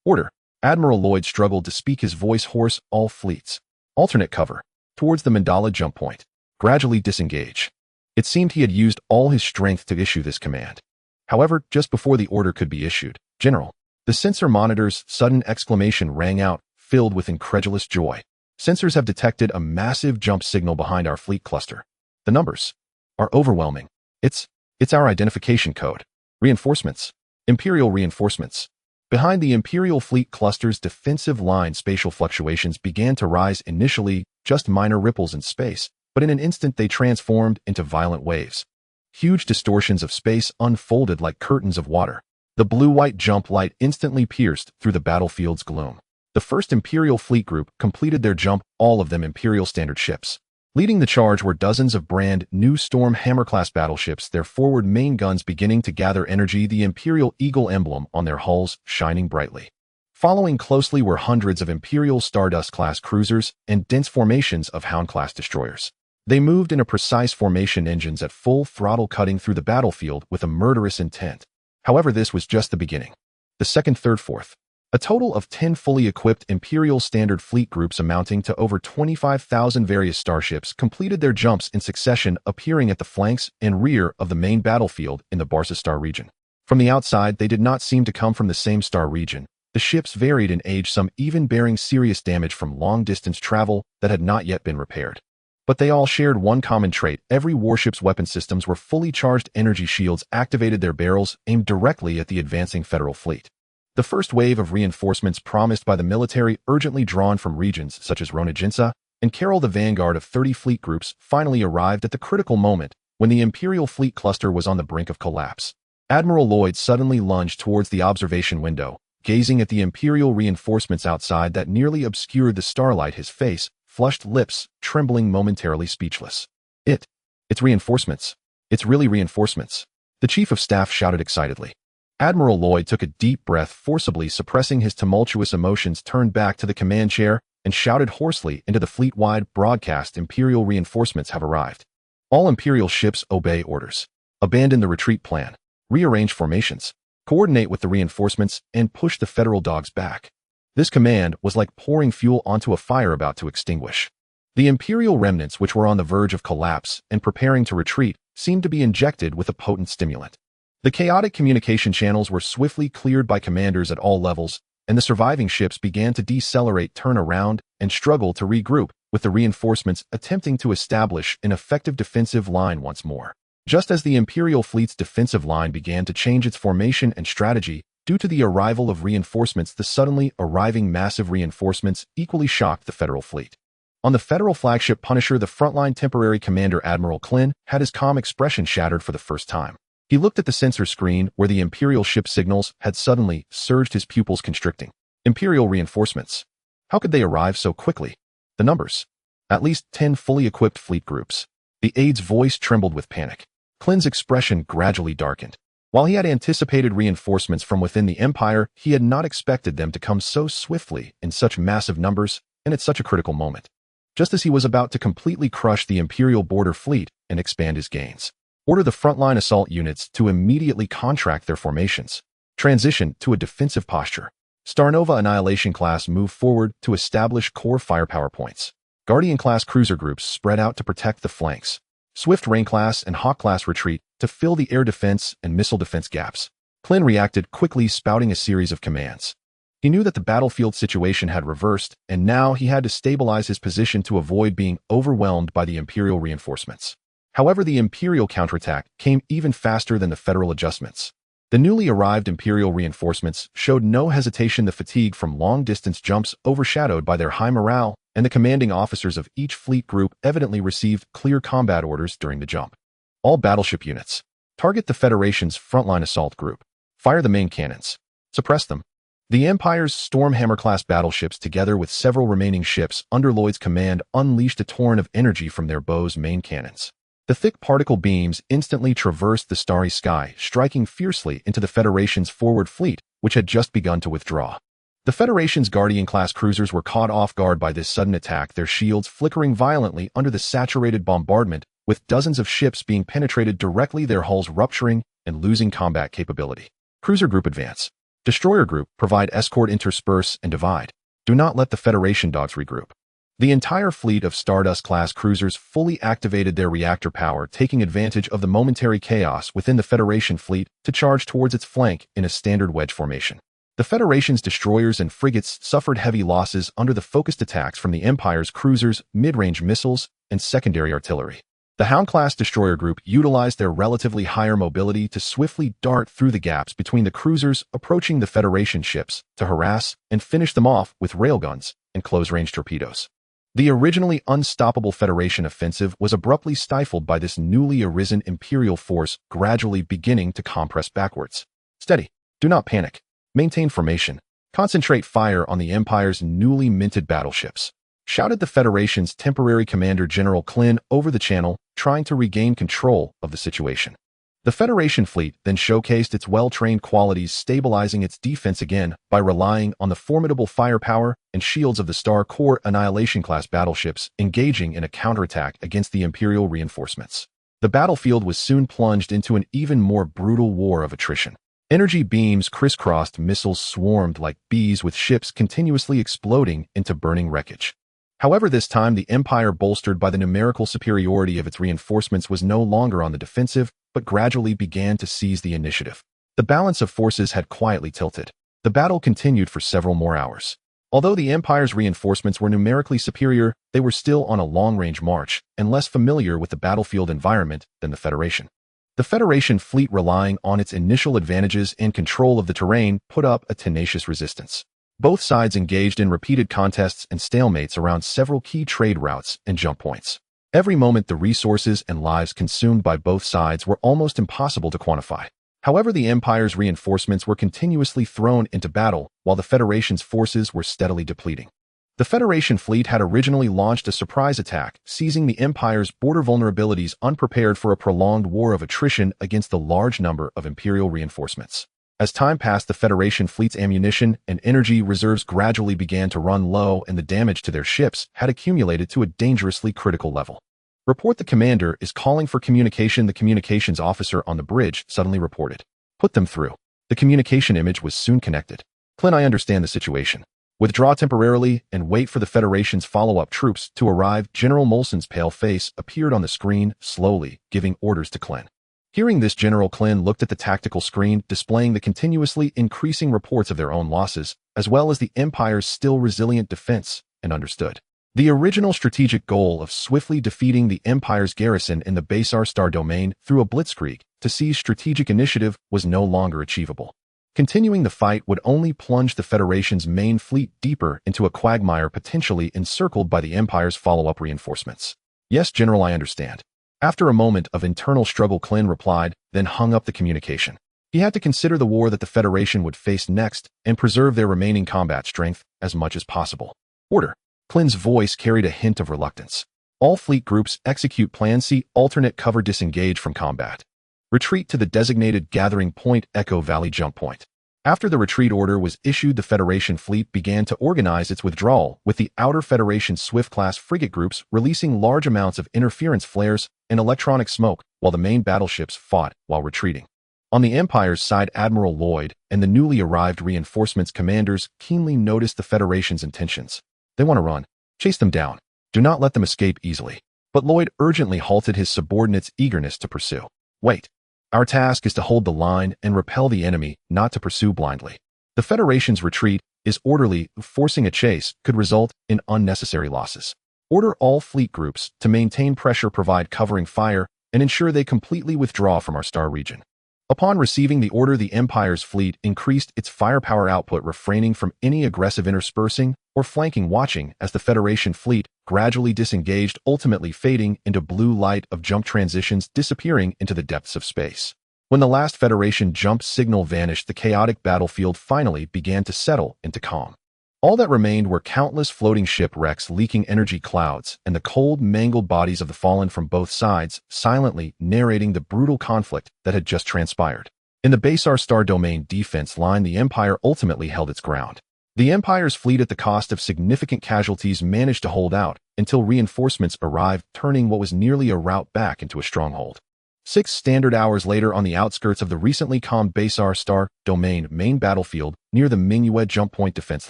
Speaker 1: "Order." Admiral Lloyd struggled to speak, his voice hoarse. "All fleets. Alternate cover. Towards the Mandala jump point. Gradually disengage." It seemed he had used all his strength to issue this command. However, just before the order could be issued, "General," the sensor monitor's sudden exclamation rang out, filled with incredulous joy. "Sensors have detected a massive jump signal behind our fleet cluster. The numbers are overwhelming. It's our identification code. Reinforcements. Imperial reinforcements." Behind the Imperial fleet cluster's defensive line, spatial fluctuations began to rise, initially just minor ripples in space, but in an instant they transformed into violent waves. Huge distortions of space unfolded like curtains of water. The blue-white jump light instantly pierced through the battlefield's gloom. The first Imperial fleet group completed their jump, all of them Imperial standard ships. Leading the charge were dozens of brand new Storm Hammer-class battleships, their forward main guns beginning to gather energy, the Imperial Eagle emblem on their hulls shining brightly. Following closely were hundreds of Imperial Stardust-class cruisers and dense formations of Hound-class destroyers. They moved in a precise formation, engines at full throttle cutting through the battlefield with a murderous intent. However, this was just the beginning. The second, third, fourth. A total of 10 fully equipped Imperial Standard Fleet groups amounting to over 25,000 various starships completed their jumps in succession, appearing at the flanks and rear of the main battlefield in the Barca star region. From the outside, they did not seem to come from the same star region. The ships varied in age, some even bearing serious damage from long-distance travel that had not yet been repaired. But they all shared one common trait. Every warship's weapon systems were fully charged. Energy shields activated, their barrels aimed directly at the advancing Federal fleet. The first wave of reinforcements promised by the military, urgently drawn from regions such as Ronajinsa and Carol, the vanguard of 30 fleet groups, finally arrived at the critical moment when the Imperial fleet cluster was on the brink of collapse. Admiral Lloyd suddenly lunged towards the observation window, gazing at the Imperial reinforcements outside that nearly obscured the starlight, his face, flushed lips, trembling, momentarily speechless. It's reinforcements. It's really reinforcements. The Chief of Staff shouted excitedly. Admiral Lloyd took a deep breath, forcibly suppressing his tumultuous emotions, turned back to the command chair, and shouted hoarsely into the fleet-wide broadcast, "Imperial reinforcements have arrived. All Imperial ships obey orders. Abandon the retreat plan. Rearrange formations. Coordinate with the reinforcements, and push the Federal dogs back." This command was like pouring fuel onto a fire about to extinguish. The Imperial remnants, which were on the verge of collapse and preparing to retreat, seemed to be injected with a potent stimulant. The chaotic communication channels were swiftly cleared by commanders at all levels, and the surviving ships began to decelerate, turn around, and struggle to regroup, with the reinforcements attempting to establish an effective defensive line once more. Just as the Imperial fleet's defensive line began to change its formation and strategy due to the arrival of reinforcements, the suddenly arriving massive reinforcements equally shocked the Federal fleet. On the Federal flagship Punisher, the frontline temporary commander Admiral Klin had his calm expression shattered for the first time. He looked at the sensor screen where the Imperial ship signals had suddenly surged, his pupils constricting. Imperial reinforcements. How could they arrive so quickly? The numbers. At least 10 fully equipped fleet groups. The aide's voice trembled with panic. Klin's expression gradually darkened. While he had anticipated reinforcements from within the Empire, he had not expected them to come so swiftly, in such massive numbers, and at such a critical moment. Just as he was about to completely crush the Imperial border fleet and expand his gains. Order the frontline assault units to immediately contract their formations. Transition to a defensive posture. Starnova Annihilation class move forward to establish core firepower points. Guardian class cruiser groups spread out to protect the flanks. Swift Rain class and Hawk class retreat to fill the air defense and missile defense gaps. Klin reacted quickly, spouting a series of commands. He knew that the battlefield situation had reversed, and now he had to stabilize his position to avoid being overwhelmed by the Imperial reinforcements. However, the Imperial counterattack came even faster than the Federal adjustments. The newly arrived Imperial reinforcements showed no hesitation. The fatigue from long-distance jumps overshadowed by their high morale, and the commanding officers of each fleet group evidently received clear combat orders during the jump. All battleship units. Target the Federation's frontline assault group. Fire the main cannons. Suppress them. The Empire's Stormhammer-class battleships, together with several remaining ships under Lloyd's command, unleashed a torrent of energy from their bows' main cannons. The thick particle beams instantly traversed the starry sky, striking fiercely into the Federation's forward fleet, which had just begun to withdraw. The Federation's Guardian-class cruisers were caught off guard by this sudden attack, their shields flickering violently under the saturated bombardment, with dozens of ships being penetrated directly, their hulls rupturing and losing combat capability. Cruiser Group advance. Destroyer Group provide escort, intersperse, and divide. Do not let the Federation dogs regroup. The entire fleet of Stardust-class cruisers fully activated their reactor power, taking advantage of the momentary chaos within the Federation fleet to charge towards its flank in a standard wedge formation. The Federation's destroyers and frigates suffered heavy losses under the focused attacks from the Empire's cruisers, mid-range missiles, and secondary artillery. The Hound-class destroyer group utilized their relatively higher mobility to swiftly dart through the gaps between the cruisers approaching the Federation ships to harass and finish them off with railguns and close-range torpedoes. The originally unstoppable Federation offensive was abruptly stifled by this newly arisen Imperial force, gradually beginning to compress backwards. Steady. Do not panic. Maintain formation. Concentrate fire on the Empire's newly minted battleships. shouted the Federation's temporary commander General Klin over the channel, trying to regain control of the situation. The Federation fleet then showcased its well-trained qualities, stabilizing its defense again by relying on the formidable firepower and shields of the Star Corps Annihilation-class battleships, engaging in a counterattack against the Imperial reinforcements. The battlefield was soon plunged into an even more brutal war of attrition. Energy beams crisscrossed, missiles swarmed like bees, with ships continuously exploding into burning wreckage. However, this time the Empire, bolstered by the numerical superiority of its reinforcements, was no longer on the defensive, but gradually began to seize the initiative. The balance of forces had quietly tilted. The battle continued for several more hours. Although the Empire's reinforcements were numerically superior, they were still on a long-range march and less familiar with the battlefield environment than the Federation. The Federation fleet, relying on its initial advantages and control of the terrain, put up a tenacious resistance. Both sides engaged in repeated contests and stalemates around several key trade routes and jump points. Every moment, the resources and lives consumed by both sides were almost impossible to quantify. However, the Empire's reinforcements were continuously thrown into battle, while the Federation's forces were steadily depleting. The Federation fleet had originally launched a surprise attack, seizing the Empire's border vulnerabilities, unprepared for a prolonged war of attrition against the large number of Imperial reinforcements. As time passed, the Federation fleet's ammunition and energy reserves gradually began to run low, and the damage to their ships had accumulated to a dangerously critical level. "Report, the commander is calling for communication," the communications officer on the bridge suddenly reported. "Put them through." The communication image was soon connected. "Clint, I understand the situation. Withdraw temporarily and wait for the Federation's follow-up troops to arrive." General Molson's pale face appeared on the screen, slowly giving orders to Clint. Hearing this, General Klin looked at the tactical screen, displaying the continuously increasing reports of their own losses, as well as the Empire's still resilient defense, and understood. The original strategic goal of swiftly defeating the Empire's garrison in the Basar Star domain through a blitzkrieg to seize strategic initiative was no longer achievable. Continuing the fight would only plunge the Federation's main fleet deeper into a quagmire, potentially encircled by the Empire's follow-up reinforcements. "Yes, General, I understand." After a moment of internal struggle, Klin replied, then hung up the communication. He had to consider the war that the Federation would face next and preserve their remaining combat strength as much as possible. "Order." Klin's voice carried a hint of reluctance. "All fleet groups execute Plan C. Alternate cover. Disengage from combat. Retreat to the designated gathering point, Echo Valley Jump Point." After the retreat order was issued, the Federation fleet began to organize its withdrawal, with the Outer Federation Swift-class frigate groups releasing large amounts of interference flares and electronic smoke, while the main battleships fought while retreating. On the Empire's side, Admiral Lloyd and the newly arrived reinforcements commanders keenly noticed the Federation's intentions. "They want to run. Chase them down. Do not let them escape easily." But Lloyd urgently halted his subordinates' eagerness to pursue. "Wait. Our task is to hold the line and repel the enemy, not to pursue blindly. The Federation's retreat is orderly. Forcing a chase could result in unnecessary losses. Order all fleet groups to maintain pressure, provide covering fire, and ensure they completely withdraw from our star region." Upon receiving the order, the Empire's fleet increased its firepower output, refraining from any aggressive interspersing or flanking, watching as the Federation fleet gradually disengaged, ultimately fading into blue light of jump transitions, disappearing into the depths of space. When the last Federation jump signal vanished, the chaotic battlefield finally began to settle into calm. All that remained were countless floating shipwrecks, leaking energy clouds, and the cold, mangled bodies of the fallen from both sides, silently narrating the brutal conflict that had just transpired. In the Basar Star domain defense line, the Empire ultimately held its ground. The Empire's fleet, at the cost of significant casualties, managed to hold out until reinforcements arrived, turning what was nearly a rout back into a stronghold. 6 standard hours later, on the outskirts of the recently calmed Basar Star domain main battlefield, near the manhwaedit jump point defense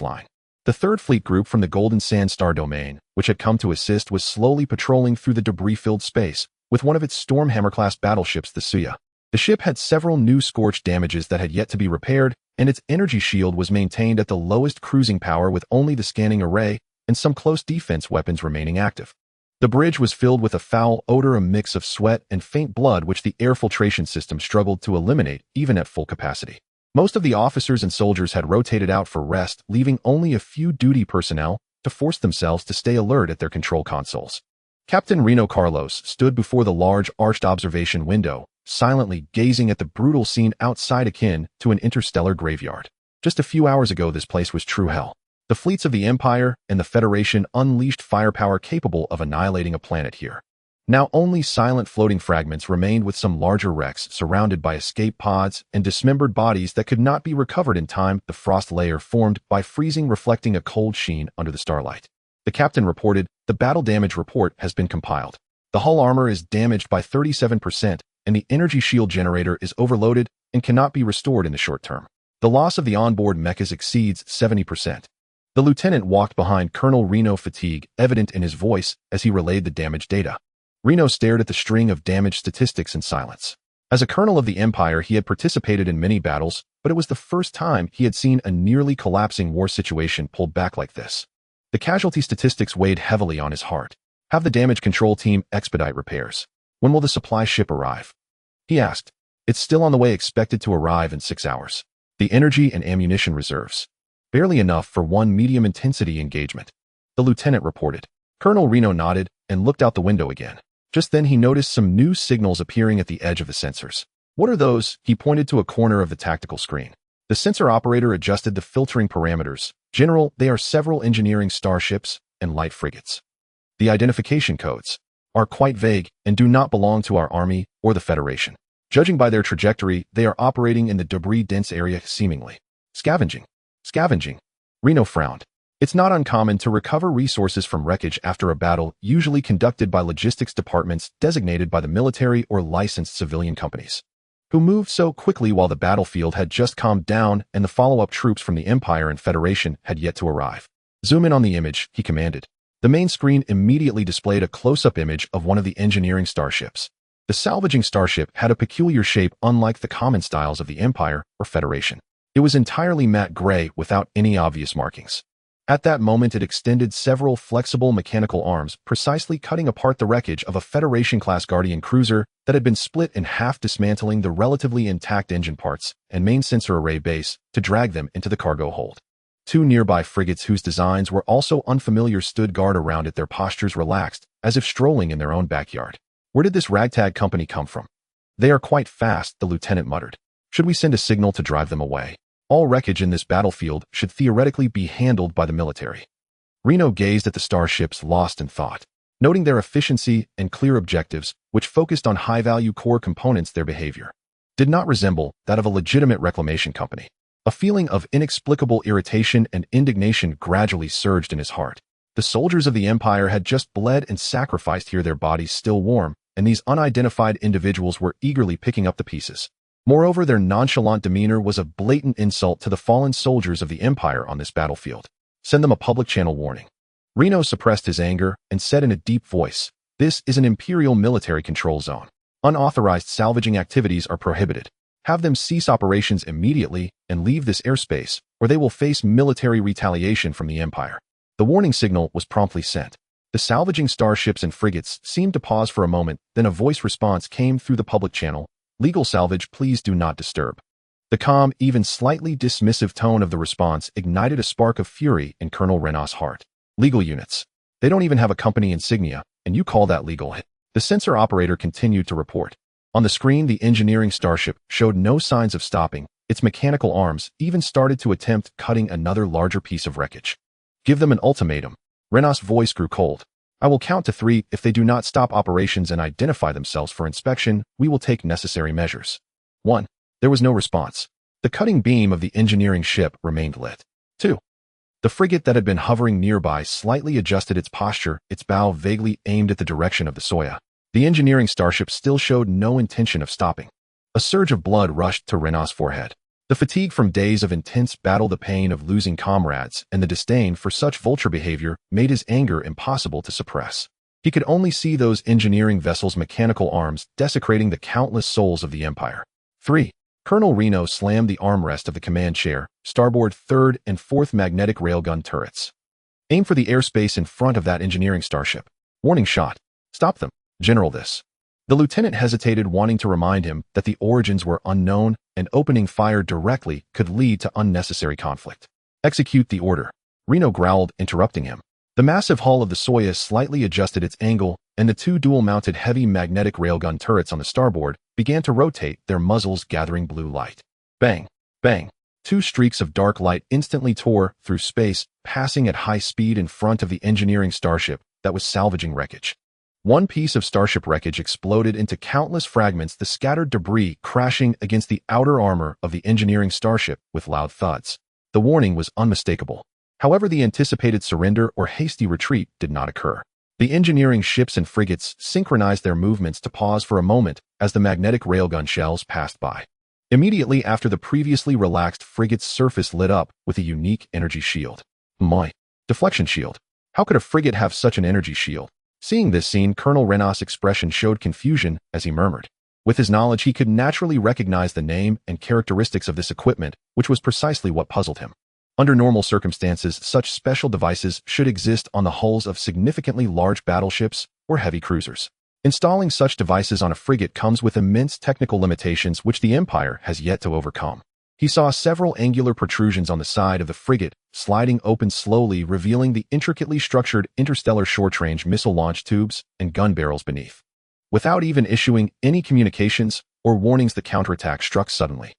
Speaker 1: line, the 3rd Fleet Group from the Golden Sand Star domain, which had come to assist, was slowly patrolling through the debris-filled space with one of its Stormhammer-class battleships, the Suya. The ship had several new scorch damages that had yet to be repaired, and its energy shield was maintained at the lowest cruising power, with only the scanning array and some close defense weapons remaining active. The bridge was filled with a foul odor, a mix of sweat and faint blood, which the air filtration system struggled to eliminate even at full capacity. Most of the officers and soldiers had rotated out for rest, leaving only a few duty personnel to force themselves to stay alert at their control consoles. Captain Reno Carlos stood before the large arched observation window, silently gazing at the brutal scene outside, akin to an interstellar graveyard. Just a few hours ago, this place was true hell. The fleets of the Empire and the Federation unleashed firepower capable of annihilating a planet here. Now only silent floating fragments remained with some larger wrecks surrounded by escape pods and dismembered bodies that could not be recovered in time. The frost layer formed by freezing, reflecting a cold sheen under the starlight. The captain reported, "The battle damage report has been compiled. The hull armor is damaged by 37%, and the energy shield generator is overloaded and cannot be restored in the short term. The loss of the onboard mechas exceeds 70%. The lieutenant walked behind Colonel Reno, fatigue evident in his voice as he relayed the damage data. Reno stared at the string of damage statistics in silence. As a colonel of the Empire, he had participated in many battles, but it was the first time he had seen a nearly collapsing war situation pulled back like this. The casualty statistics weighed heavily on his heart. Have the damage control team expedite repairs. When will the supply ship arrive? He asked. It's still on the way, expected to arrive in 6 hours. The energy and ammunition reserves. Barely enough for one medium-intensity engagement. The lieutenant reported. Colonel Reno nodded and looked out the window again. Just then he noticed some new signals appearing at the edge of the sensors. What are those? He pointed to a corner of the tactical screen. The sensor operator adjusted the filtering parameters. General, they are several engineering starships and light frigates. The identification codes are quite vague and do not belong to our army or the Federation. Judging by their trajectory, they are operating in the debris-dense area, seemingly. Scavenging. Reno frowned. It's not uncommon to recover resources from wreckage after a battle, usually conducted by logistics departments designated by the military or licensed civilian companies, who moved so quickly while the battlefield had just calmed down and the follow-up troops from the Empire and Federation had yet to arrive. Zoom in on the image, he commanded. The main screen immediately displayed a close-up image of one of the engineering starships. The salvaging starship had a peculiar shape unlike the common styles of the Empire or Federation. It was entirely matte gray without any obvious markings. At that moment, it extended several flexible mechanical arms, precisely cutting apart the wreckage of a Federation-class Guardian cruiser that had been split in half, dismantling the relatively intact engine parts and main sensor array base to drag them into the cargo hold. Two nearby frigates whose designs were also unfamiliar stood guard around it, their postures relaxed, as if strolling in their own backyard. Where did this ragtag company come from? They are quite fast, the lieutenant muttered. Should we send a signal to drive them away? All wreckage in this battlefield should theoretically be handled by the military. Reno gazed at the starships, lost in thought, noting their efficiency and clear objectives, which focused on high-value core components. Their behavior did not resemble that of a legitimate reclamation company. A feeling of inexplicable irritation and indignation gradually surged in his heart. The soldiers of the Empire had just bled and sacrificed here, their bodies still warm, and these unidentified individuals were eagerly picking up the pieces. Moreover, their nonchalant demeanor was a blatant insult to the fallen soldiers of the Empire on this battlefield. Send them a public channel warning. Reno suppressed his anger and said in a deep voice, "This is an Imperial military control zone. Unauthorized salvaging activities are prohibited. Have them cease operations immediately and leave this airspace, or they will face military retaliation from the Empire." The warning signal was promptly sent. The salvaging starships and frigates seemed to pause for a moment, then a voice response came through the public channel. "Legal salvage, please do not disturb." The calm, even slightly dismissive tone of the response ignited a spark of fury in Colonel Reno's heart. Legal units. They don't even have a company insignia, and you call that legal? The sensor operator continued to report. On the screen, the engineering starship showed no signs of stopping. Its mechanical arms even started to attempt cutting another larger piece of wreckage. Give them an ultimatum. Reno's voice grew cold. I will count to 3. If they do not stop operations and identify themselves for inspection, we will take necessary measures. 1. There was no response. The cutting beam of the engineering ship remained lit. 2. The frigate that had been hovering nearby slightly adjusted its posture, its bow vaguely aimed at the direction of the Soya. The engineering starship still showed no intention of stopping. A surge of blood rushed to Reno's forehead. The fatigue from days of intense battle, the pain of losing comrades, and the disdain for such vulture behavior made his anger impossible to suppress. He could only see those engineering vessels' mechanical arms desecrating the countless souls of the Empire. 3. Colonel Reno slammed the armrest of the command chair, starboard 3rd and 4th magnetic railgun turrets. Aim for the airspace in front of that engineering starship. Warning shot. Stop them. General, this. The lieutenant hesitated, wanting to remind him that the origins were unknown and opening fire directly could lead to unnecessary conflict. Execute the order. Reno growled, interrupting him. The massive hull of the Soyuz slightly adjusted its angle, and the 2 dual-mounted heavy magnetic railgun turrets on the starboard began to rotate, their muzzles gathering blue light. Bang! Bang! Two streaks of dark light instantly tore through space, passing at high speed in front of the engineering starship that was salvaging wreckage. One piece of starship wreckage exploded into countless fragments, the scattered debris crashing against the outer armor of the engineering starship with loud thuds. The warning was unmistakable. However, the anticipated surrender or hasty retreat did not occur. The engineering ships and frigates synchronized their movements to pause for a moment as the magnetic railgun shells passed by. Immediately after, the previously relaxed frigate's surface lit up with a unique energy shield. My deflection shield. How could a frigate have such an energy shield? Seeing this scene, Colonel Rena's expression showed confusion as he murmured. With his knowledge, he could naturally recognize the name and characteristics of this equipment, which was precisely what puzzled him. Under normal circumstances, such special devices should exist on the hulls of significantly large battleships or heavy cruisers. Installing such devices on a frigate comes with immense technical limitations which the Empire has yet to overcome. He saw several angular protrusions on the side of the frigate, sliding open slowly, revealing the intricately structured interstellar short-range missile launch tubes and gun barrels beneath. Without even issuing any communications or warnings, the counterattack struck suddenly.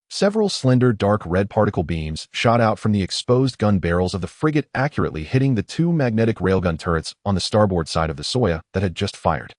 Speaker 1: Several slender dark red particle beams shot out from the exposed gun barrels of the frigate, accurately hitting the two magnetic railgun turrets on the starboard side of the Soya that had just fired.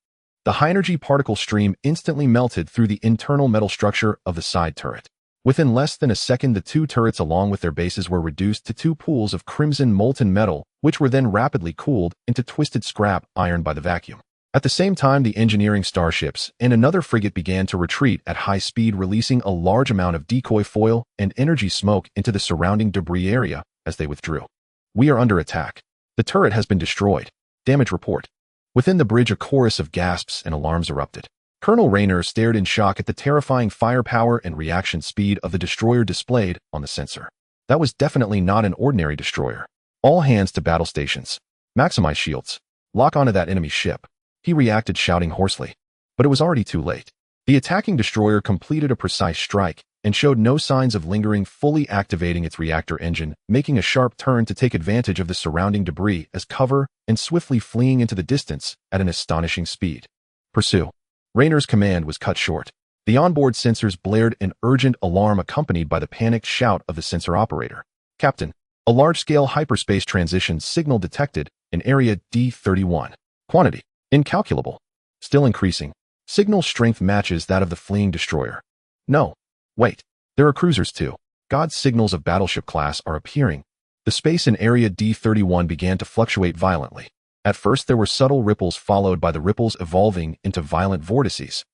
Speaker 1: The high-energy particle stream instantly melted through the internal metal structure of the side turret. Within less than a second, the two turrets along with their bases were reduced to two pools of crimson molten metal, which were then rapidly cooled into twisted scrap iron by the vacuum. At the same time, the engineering starships and another frigate began to retreat at high speed, releasing a large amount of decoy foil and energy smoke into the surrounding debris area as they withdrew. "We are under attack. The turret has been destroyed. Damage report." Within the bridge, a chorus of gasps and alarms erupted. Colonel Rayner stared in shock at the terrifying firepower and reaction speed of the destroyer displayed on the sensor. That was definitely not an ordinary destroyer. "All hands to battle stations. Maximize shields. Lock onto that enemy ship," he reacted, shouting hoarsely. But it was already too late. The attacking destroyer completed a precise strike and showed no signs of lingering, fully activating its reactor engine, making a sharp turn to take advantage of the surrounding debris as cover and swiftly fleeing into the distance at an astonishing speed. "Pursue." Rayner's command was cut short. The onboard sensors blared an urgent alarm accompanied by the panicked shout of the sensor operator. "Captain, a large-scale hyperspace transition signal detected in area D31. Quantity: incalculable. Still increasing. Signal strength matches that of the fleeing destroyer." "No. Wait. There are cruisers too. God's signals of battleship class are appearing." The space in area D31 began to fluctuate violently. At first, there were subtle ripples, followed by the ripples evolving into violent vortices.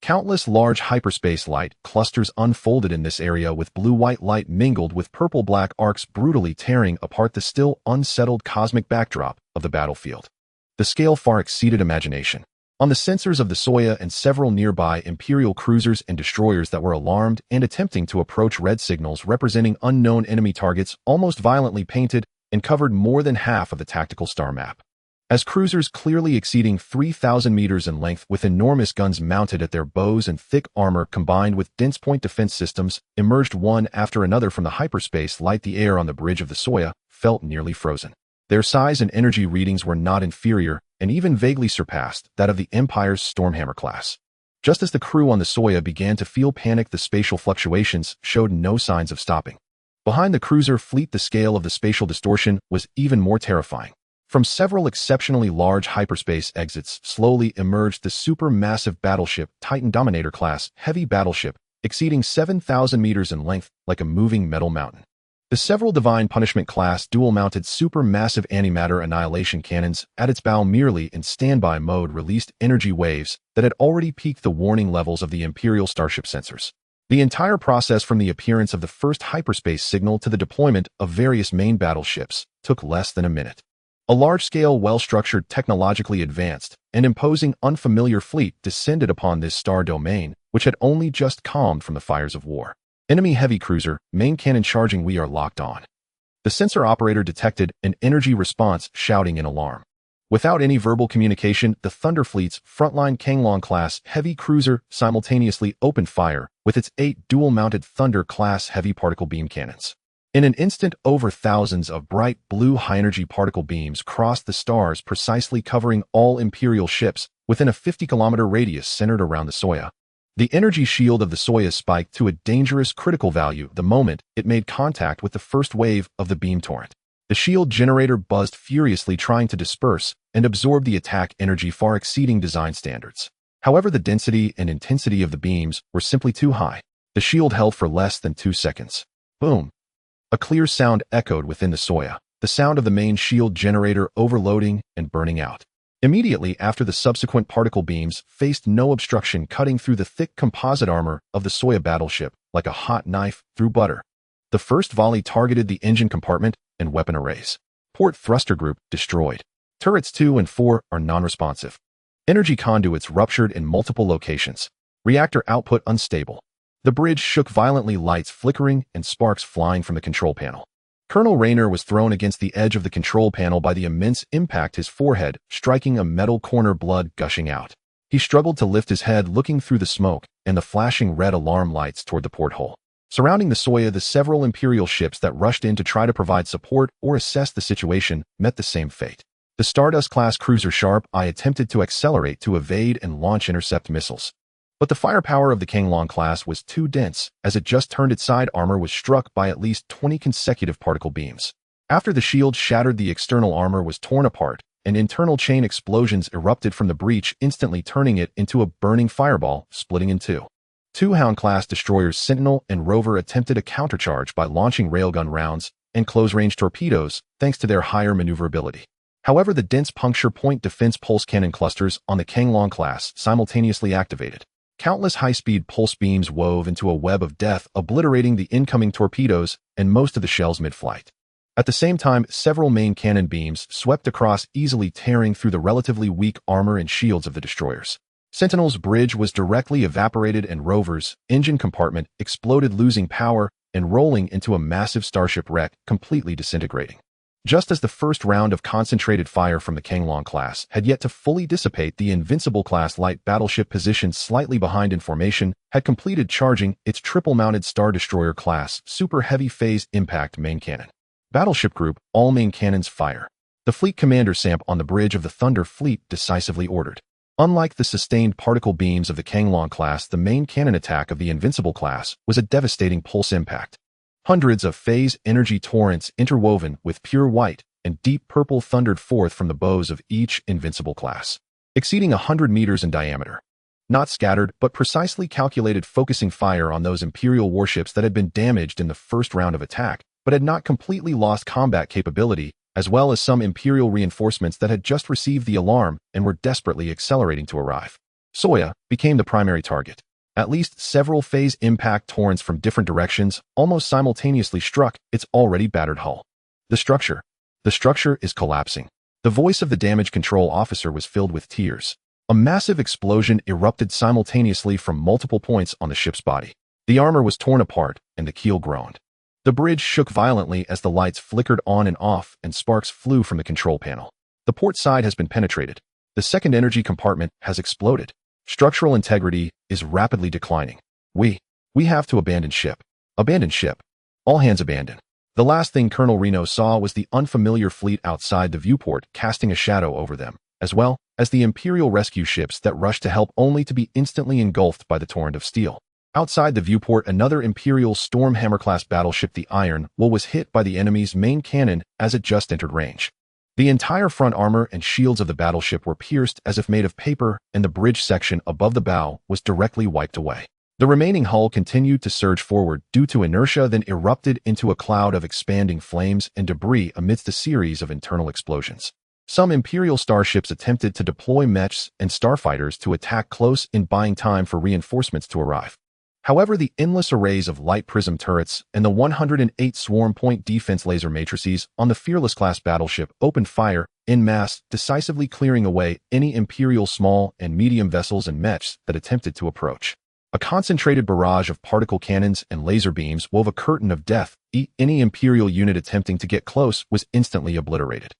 Speaker 1: Countless large hyperspace light clusters unfolded in this area, with blue-white light mingled with purple-black arcs, brutally tearing apart the still unsettled cosmic backdrop of the battlefield. The scale far exceeded imagination. On the sensors of the Soya and several nearby Imperial cruisers and destroyers that were alarmed and attempting to approach, red signals representing unknown enemy targets, almost violently painted, and covered more than half of the tactical star map. As cruisers clearly exceeding 3,000 meters in length, with enormous guns mounted at their bows and thick armor combined with dense point defense systems, emerged one after another from the hyperspace light, the air on the bridge of the Soya felt nearly frozen. Their size and energy readings were not inferior, and even vaguely surpassed that of the Empire's Stormhammer class. Just as the crew on the Soya began to feel panic, the spatial fluctuations showed no signs of stopping. Behind the cruiser fleet, the scale of the spatial distortion was even more terrifying. From several exceptionally large hyperspace exits slowly emerged the supermassive battleship Titan Dominator class heavy battleship, exceeding 7,000 meters in length like a moving metal mountain. The several Divine Punishment class dual-mounted supermassive antimatter annihilation cannons at its bow, merely in standby mode, released energy waves that had already peaked the warning levels of the Imperial starship sensors. The entire process, from the appearance of the first hyperspace signal to the deployment of various main battleships, took less than a minute. A large-scale, well-structured, technologically advanced, and imposing unfamiliar fleet descended upon this star domain, which had only just calmed from the fires of war. "Enemy heavy cruiser, main cannon charging, we are locked on." The sensor operator detected an energy response, shouting in alarm. Without any verbal communication, the Thunder Fleet's frontline Kanglong-class heavy cruiser simultaneously opened fire with its 8 dual-mounted Thunder-class heavy particle beam cannons. In an instant, over thousands of bright blue high-energy particle beams crossed the stars, precisely covering all Imperial ships within a 50-kilometer radius centered around the Soya. The energy shield of the Soyuz spiked to a dangerous critical value the moment it made contact with the first wave of the beam torrent. The shield generator buzzed furiously, trying to disperse and absorb the attack energy far exceeding design standards. However, the density and intensity of the beams were simply too high. The shield held for less than 2 seconds. Boom! A clear sound echoed within the Soya, the sound of the main shield generator overloading and burning out. Immediately after, the subsequent particle beams faced no obstruction, cutting through the thick composite armor of the Soya battleship like a hot knife through butter. The first volley targeted the engine compartment and weapon arrays. Port thruster group destroyed. Turrets 2 and 4 are non-responsive. Energy conduits ruptured in multiple locations. Reactor output unstable. The bridge shook violently, lights flickering and sparks flying from the control panel. Colonel Rayner was thrown against the edge of the control panel by the immense impact, his forehead striking a metal corner, blood gushing out. He struggled to lift his head, looking through the smoke and the flashing red alarm lights toward the porthole. Surrounding the Soya, the several Imperial ships that rushed in to try to provide support or assess the situation met the same fate. The Stardust-class cruiser Sharp I attempted to accelerate to evade and launch intercept missiles. But the firepower of the Kanglong class was too dense, as it just turned its side armor was struck by at least 20 consecutive particle beams. After the shield shattered, the external armor was torn apart, and internal chain explosions erupted from the breach, instantly turning it into a burning fireball, splitting in two. 2 Hound-class destroyers Sentinel and Rover attempted a countercharge by launching railgun rounds and close-range torpedoes, thanks to their higher maneuverability. However, the dense puncture point defense pulse cannon clusters on the Kanglong class simultaneously activated. Countless high-speed pulse beams wove into a web of death, obliterating the incoming torpedoes and most of the shells mid-flight. At the same time, several main cannon beams swept across, easily tearing through the relatively weak armor and shields of the destroyers. Sentinel's bridge was directly evaporated, and Rover's engine compartment exploded, losing power and rolling into a massive starship wreck, completely disintegrating. Just as the first round of concentrated fire from the Kanglong class had yet to fully dissipate, the Invincible-class light battleship, positioned slightly behind in formation, had completed charging its triple-mounted Star Destroyer-class super heavy phase impact main cannon. Battleship group, all main cannons fire. The fleet commander Samp on the bridge of the Thunder Fleet decisively ordered. Unlike the sustained particle beams of the Kanglong class, the main cannon attack of the Invincible class was a devastating pulse impact. Hundreds of phase energy torrents interwoven with pure white and deep purple thundered forth from the bows of each Invincible class, exceeding 100 meters in diameter. Not scattered, but precisely calculated, focusing fire on those Imperial warships that had been damaged in the first round of attack, but had not completely lost combat capability, as well as some Imperial reinforcements that had just received the alarm and were desperately accelerating to arrive. Soya became the primary target. At least several phase impact torrents from different directions almost simultaneously struck its already battered hull. The structure is collapsing. The voice of the damage control officer was filled with tears. A massive explosion erupted simultaneously from multiple points on the ship's body. The armor was torn apart, and the keel groaned. The bridge shook violently as the lights flickered on and off, and sparks flew from the control panel. The port side has been penetrated. The second energy compartment has exploded. Structural integrity is rapidly declining. We have to abandon ship. Abandon ship. All hands abandon. The last thing Colonel Reno saw was the unfamiliar fleet outside the viewport, casting a shadow over them, as well as the Imperial rescue ships that rushed to help, only to be instantly engulfed by the torrent of steel. Outside the viewport, another Imperial Stormhammer-class battleship, the Iron Will, was hit by the enemy's main cannon as it just entered range. The entire front armor and shields of the battleship were pierced as if made of paper, and the bridge section above the bow was directly wiped away. The remaining hull continued to surge forward due to inertia, then erupted into a cloud of expanding flames and debris amidst a series of internal explosions. Some Imperial starships attempted to deploy mechs and starfighters to attack close in, buying time for reinforcements to arrive. However, the endless arrays of light prism turrets and the 108 swarm point defense laser matrices on the Fearless-class battleship opened fire en masse, decisively clearing away any Imperial small and medium vessels and mechs that attempted to approach. A concentrated barrage of particle cannons and laser beams wove a curtain of death. Any Imperial unit attempting to get close was instantly obliterated.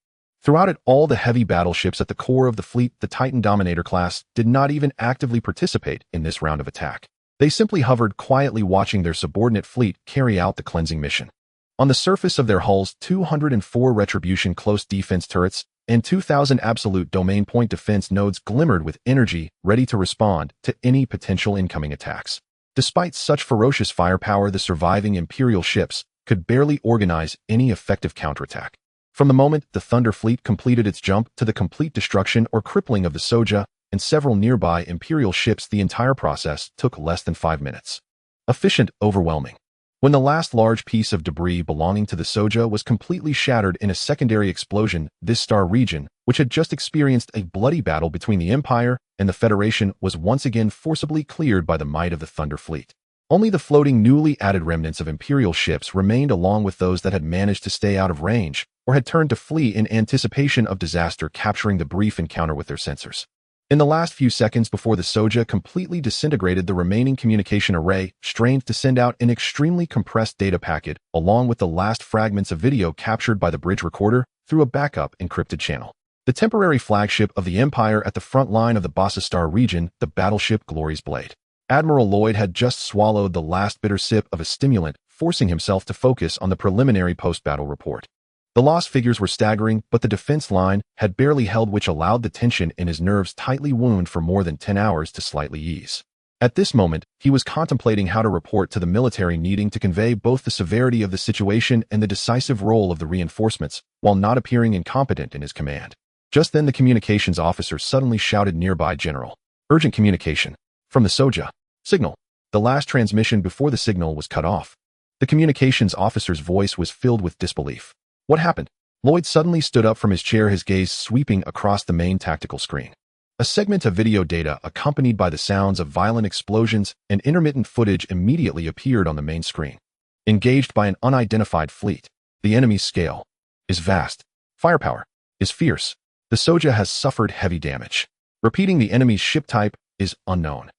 Speaker 1: Throughout it all, the heavy battleships at the core of the fleet, the Titan Dominator class, did not even actively participate in this round of attack. They simply hovered quietly, watching their subordinate fleet carry out the cleansing mission. On the surface of their hulls, 204 Retribution close defense turrets and 2,000 absolute domain point defense nodes glimmered with energy, ready to respond to any potential incoming attacks. Despite such ferocious firepower, the surviving Imperial ships could barely organize any effective counterattack. From the moment the Thunder Fleet completed its jump to the complete destruction or crippling of the Soja and several nearby Imperial ships, the entire process took less than 5 minutes. Efficient, overwhelming. When the last large piece of debris belonging to the Soja was completely shattered in a secondary explosion, this star region, which had just experienced a bloody battle between the Empire and the Federation, was once again forcibly cleared by the might of the Thunder Fleet. Only the floating, newly added remnants of Imperial ships remained, along with those that had managed to stay out of range or had turned to flee in anticipation of disaster, capturing the brief encounter with their sensors. In the last few seconds before the Soja completely disintegrated, the remaining communication array strained to send out an extremely compressed data packet along with the last fragments of video captured by the bridge recorder through a backup encrypted channel. The temporary flagship of the Empire at the front line of the Bassa Star region, the battleship Glory's Blade. Admiral Lloyd had just swallowed the last bitter sip of a stimulant, forcing himself to focus on the preliminary post-battle report. The loss figures were staggering, but the defense line had barely held, which allowed the tension in his nerves tightly wound for more than 10 hours to slightly ease. At this moment, he was contemplating how to report to the military, needing to convey both the severity of the situation and the decisive role of the reinforcements, while not appearing incompetent in his command. Just then the communications officer suddenly shouted nearby, "General, urgent communication. From the Soja. Signal." The last transmission before the signal was cut off. The communications officer's voice was filled with disbelief. What happened? Lloyd suddenly stood up from his chair, his gaze sweeping across the main tactical screen. A segment of video data accompanied by the sounds of violent explosions and intermittent footage immediately appeared on the main screen. Engaged by an unidentified fleet. The enemy's scale is vast. Firepower is fierce. The Soja has suffered heavy damage. Repeating, the enemy's ship type is unknown.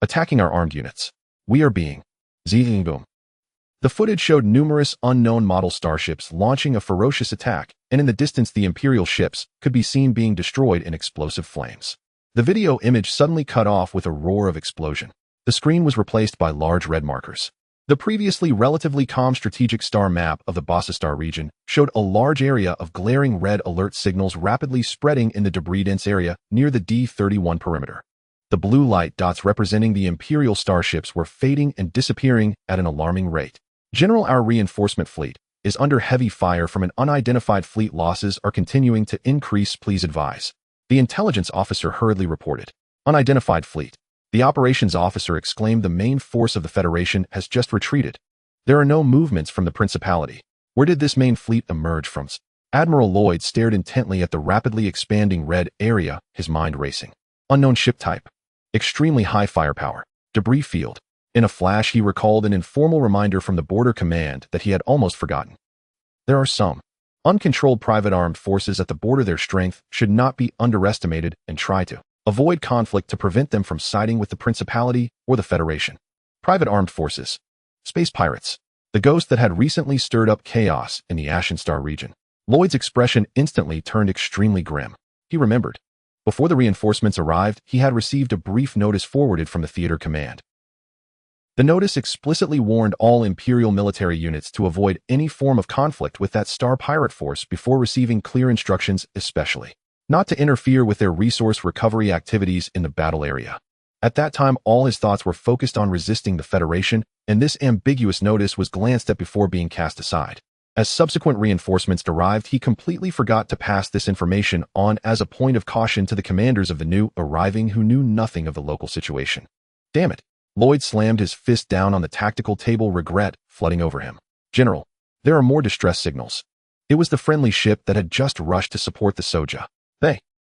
Speaker 1: Attacking our armed units. We are being sighing. Boom. The footage showed numerous unknown model starships launching a ferocious attack, and in the distance the Imperial ships could be seen being destroyed in explosive flames. The video image suddenly cut off with a roar of explosion. The screen was replaced by large red markers. The previously relatively calm strategic star map of the Bassa Star region showed a large area of glaring red alert signals rapidly spreading in the debris-dense area near the D-31 perimeter. The blue light dots representing the Imperial starships were fading and disappearing at an alarming rate. "General, our reinforcement fleet is under heavy fire from an unidentified fleet. Losses are continuing to increase. Please advise." The intelligence officer hurriedly reported. "Unidentified fleet." The operations officer exclaimed. "The main force of the Federation has just retreated. There are no movements from the Principality. Where did this main fleet emerge from?" Admiral Lloyd stared intently at the rapidly expanding red area, his mind racing. Unknown ship type. Extremely high firepower. Debris field. In a flash, he recalled an informal reminder from the Border Command that he had almost forgotten. There are some uncontrolled private armed forces at the border. Their strength should not be underestimated, and try to avoid conflict to prevent them from siding with the Principality or the Federation. Private armed forces. Space pirates. The ghost that had recently stirred up chaos in the Ashen Star region. Lloyd's expression instantly turned extremely grim. He remembered. Before the reinforcements arrived, he had received a brief notice forwarded from the theater command. The notice explicitly warned all Imperial military units to avoid any form of conflict with that star pirate force before receiving clear instructions, especially not to interfere with their resource recovery activities in the battle area. At that time, all his thoughts were focused on resisting the Federation, and this ambiguous notice was glanced at before being cast aside. As subsequent reinforcements arrived, he completely forgot to pass this information on as a point of caution to the commanders of the new arriving, who knew nothing of the local situation. Damn it. Lloyd slammed his fist down on the tactical table, regret flooding over him. "General, there are more distress signals." It was the friendly ship that had just rushed to support the Soja.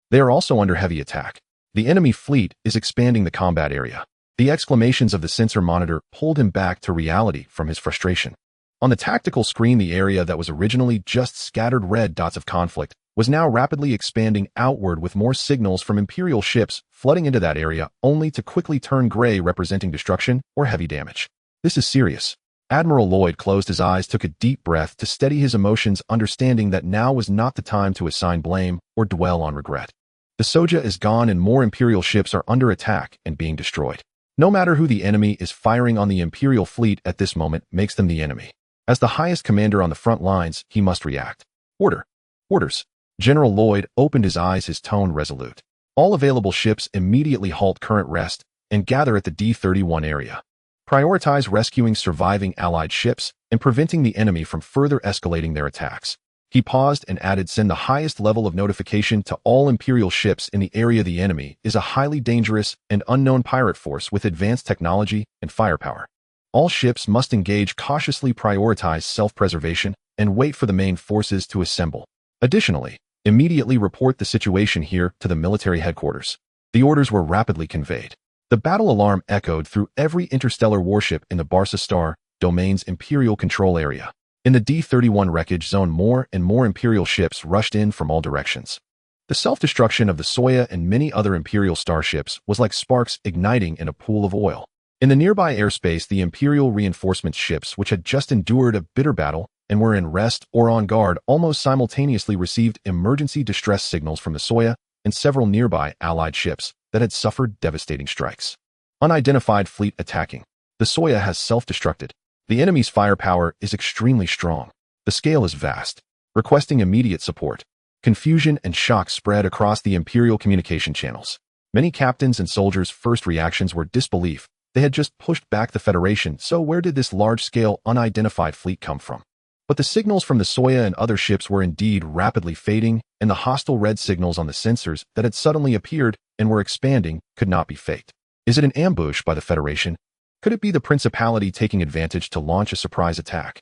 Speaker 1: They are also under heavy attack. The enemy fleet is expanding the combat area. The exclamations of the sensor monitor pulled him back to reality from his frustration. On the tactical screen, the area that was originally just scattered red dots of conflict was now rapidly expanding outward, with more signals from Imperial ships flooding into that area, only to quickly turn gray, representing destruction or heavy damage. "This is serious." Admiral Lloyd closed his eyes, took a deep breath to steady his emotions, understanding that now was not the time to assign blame or dwell on regret. The Soja is gone and more Imperial ships are under attack and being destroyed. No matter who the enemy is, firing on the Imperial fleet at this moment makes them the enemy. As the highest commander on the front lines, he must react. Orders. General Lloyd opened his eyes, his tone resolute. All available ships immediately halt current rest and gather at the D-31 area. Prioritize rescuing surviving Allied ships and preventing the enemy from further escalating their attacks. He paused and added, send the highest level of notification to all Imperial ships in the area. The enemy is a highly dangerous and unknown pirate force with advanced technology and firepower. All ships must engage cautiously, prioritize self-preservation, and wait for the main forces to assemble. Additionally, immediately report the situation here to the military headquarters. The orders were rapidly conveyed. The battle alarm echoed through every interstellar warship in the Barca Star Domain's Imperial control area. In the D-31 wreckage zone, more and more Imperial ships rushed in from all directions. The self-destruction of the Soya and many other Imperial starships was like sparks igniting in a pool of oil. In the nearby airspace, the Imperial reinforcement ships, which had just endured a bitter battle and were in rest or on guard, almost simultaneously received emergency distress signals from the Soya and several nearby Allied ships that had suffered devastating strikes. Unidentified fleet attacking. The Soya has self-destructed. The enemy's firepower is extremely strong. The scale is vast. Requesting immediate support. Confusion and shock spread across the Imperial communication channels. Many captains and soldiers' first reactions were disbelief. They had just pushed back the Federation, so where did this large-scale, unidentified fleet come from? But the signals from the Soya and other ships were indeed rapidly fading, and the hostile red signals on the sensors that had suddenly appeared and were expanding could not be faked. Is it an ambush by the Federation? Could it be the Principality taking advantage to launch a surprise attack?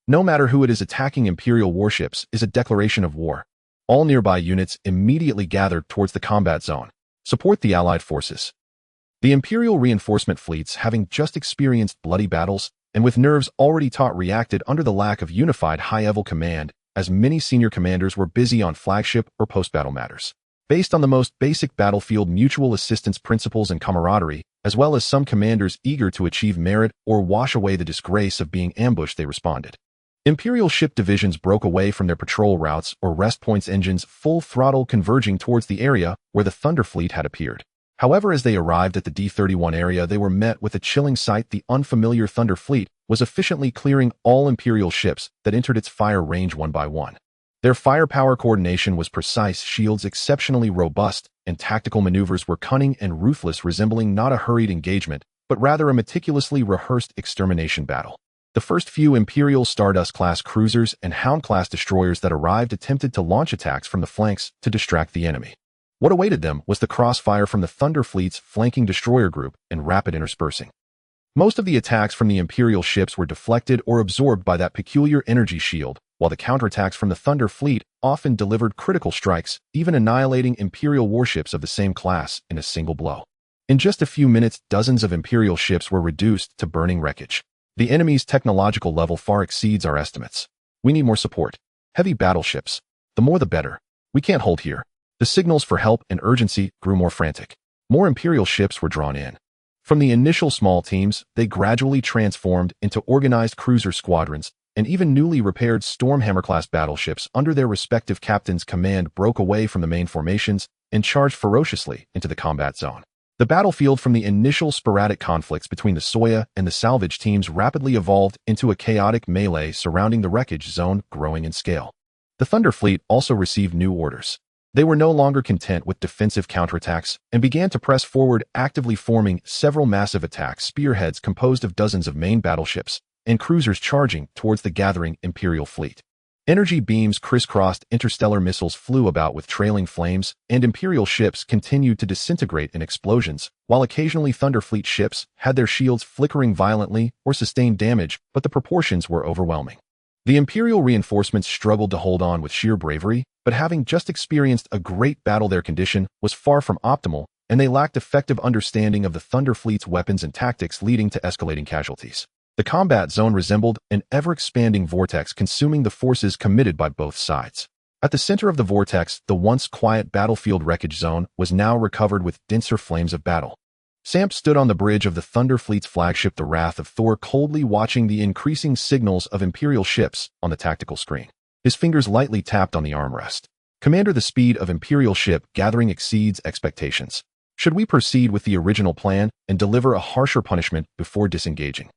Speaker 1: No matter who it is attacking Imperial warships is a declaration of war. All nearby units immediately gathered towards the combat zone. Support the Allied forces. The Imperial reinforcement fleets, having just experienced bloody battles, and with nerves already taut, reacted under the lack of unified high-level command, as many senior commanders were busy on flagship or post-battle matters. Based on the most basic battlefield mutual assistance principles and camaraderie, as well as some commanders eager to achieve merit or wash away the disgrace of being ambushed, they responded. Imperial ship divisions broke away from their patrol routes or rest points, engines full throttle converging towards the area where the Thunder Fleet had appeared. However, as they arrived at the D-31 area, they were met with a chilling sight. The unfamiliar Thunder Fleet was efficiently clearing all Imperial ships that entered its fire range one by one. Their firepower coordination was precise, shields exceptionally robust, and tactical maneuvers were cunning and ruthless, resembling not a hurried engagement, but rather a meticulously rehearsed extermination battle. The first few Imperial Stardust-class cruisers and Hound-class destroyers that arrived attempted to launch attacks from the flanks to distract the enemy. What awaited them was the crossfire from the Thunder Fleet's flanking destroyer group and rapid interspersing. Most of the attacks from the Imperial ships were deflected or absorbed by that peculiar energy shield, while the counterattacks from the Thunder Fleet often delivered critical strikes, even annihilating Imperial warships of the same class in a single blow. In just a few minutes, dozens of Imperial ships were reduced to burning wreckage. The enemy's technological level far exceeds our estimates. We need more support. Heavy battleships. The more the better. We can't hold here. The signals for help and urgency grew more frantic. More Imperial ships were drawn in. From the initial small teams, they gradually transformed into organized cruiser squadrons, and even newly repaired Stormhammer-class battleships under their respective captains' command broke away from the main formations and charged ferociously into the combat zone. The battlefield from the initial sporadic conflicts between the Soya and the salvage teams rapidly evolved into a chaotic melee surrounding the wreckage zone, growing in scale. The Thunder Fleet also received new orders. They were no longer content with defensive counterattacks and began to press forward, actively forming several massive attack spearheads composed of dozens of main battleships and cruisers charging towards the gathering Imperial fleet. Energy beams crisscrossed, interstellar missiles flew about with trailing flames, and Imperial ships continued to disintegrate in explosions, while occasionally Thunder Fleet ships had their shields flickering violently or sustained damage, but the proportions were overwhelming. The Imperial reinforcements struggled to hold on with sheer bravery, but having just experienced a great battle, their condition was far from optimal, and they lacked effective understanding of the Thunder Fleet's weapons and tactics, leading to escalating casualties. The combat zone resembled an ever-expanding vortex, consuming the forces committed by both sides. At the center of the vortex, the once quiet battlefield wreckage zone was now recovered with denser flames of battle. Samp stood on the bridge of the Thunder Fleet's flagship, the Wrath of Thor, coldly watching the increasing signals of Imperial ships on the tactical screen. His fingers lightly tapped on the armrest. Commander, the speed of Imperial ship gathering exceeds expectations. Should we proceed with the original plan and deliver a harsher punishment before disengaging?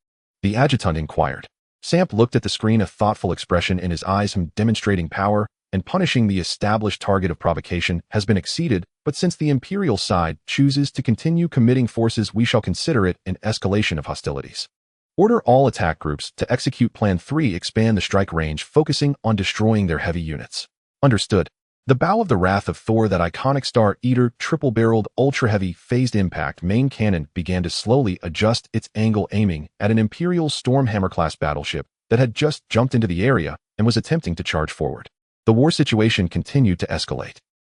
Speaker 1: The adjutant inquired. Samp looked at the screen, a thoughtful expression in his eyes, him demonstrating power and punishing the established target of provocation has been exceeded, but since the Imperial side chooses to continue committing forces, we shall consider it an escalation of hostilities. Order all attack groups to execute Plan 3. Expand the strike range, focusing on destroying their heavy units. Understood. The bow of the Wrath of Thor, that iconic Star Eater, triple-barreled, ultra-heavy, phased impact main cannon, began to slowly adjust its angle, aiming at an Imperial Stormhammer-class battleship that had just jumped into the area and was attempting to charge forward. The war situation continued to escalate.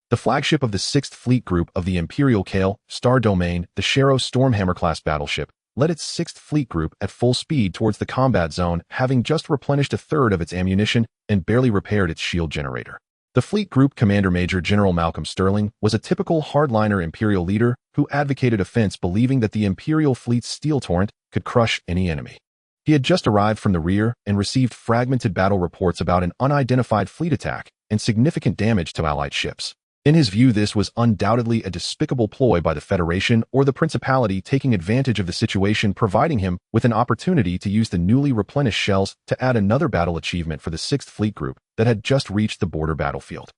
Speaker 1: The flagship of the 6th Fleet Group of the Imperial Kale Star Domain, the Shero Stormhammer-class battleship, led its 6th Fleet Group at full speed towards the combat zone, having just replenished a third of its ammunition and barely repaired its shield generator. The Fleet Group Commander Major General Malcolm Sterling was a typical hardliner Imperial leader who advocated offense, believing that the Imperial fleet's steel torrent could crush any enemy. He had just arrived from the rear and received fragmented battle reports about an unidentified fleet attack and significant damage to Allied ships. In his view, this was undoubtedly a despicable ploy by the Federation or the Principality, taking advantage of the situation, providing him with an opportunity to use the newly replenished shells to add another battle achievement for the 6th Fleet Group that had just reached the border battlefield.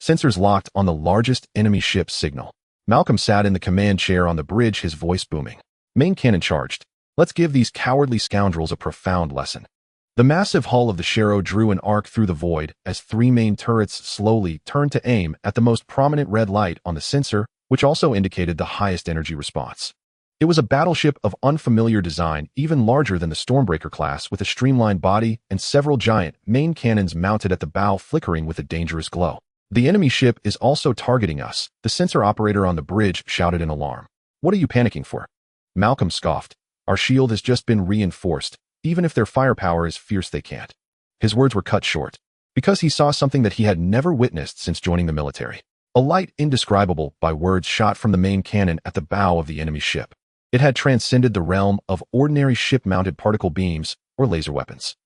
Speaker 1: Sensors locked on the largest enemy ship's signal. Malcolm sat in the command chair on the bridge, his voice booming. Main cannon charged. Let's give these cowardly scoundrels a profound lesson. The massive hull of the Shero drew an arc through the void as 3 main turrets slowly turned to aim at the most prominent red light on the sensor, which also indicated the highest energy response. It was a battleship of unfamiliar design, even larger than the Stormbreaker class, with a streamlined body and several giant main cannons mounted at the bow, flickering with a dangerous glow. The enemy ship is also targeting us, the sensor operator on the bridge shouted in alarm. What are you panicking for? Malcolm scoffed. Our shield has just been reinforced. Even if their firepower is fierce, they can't. His words were cut short, because he saw something that he had never witnessed since joining the military. A light indescribable by words shot from the main cannon at the bow of the enemy ship. It had transcended the realm of ordinary ship-mounted particle beams or laser weapons.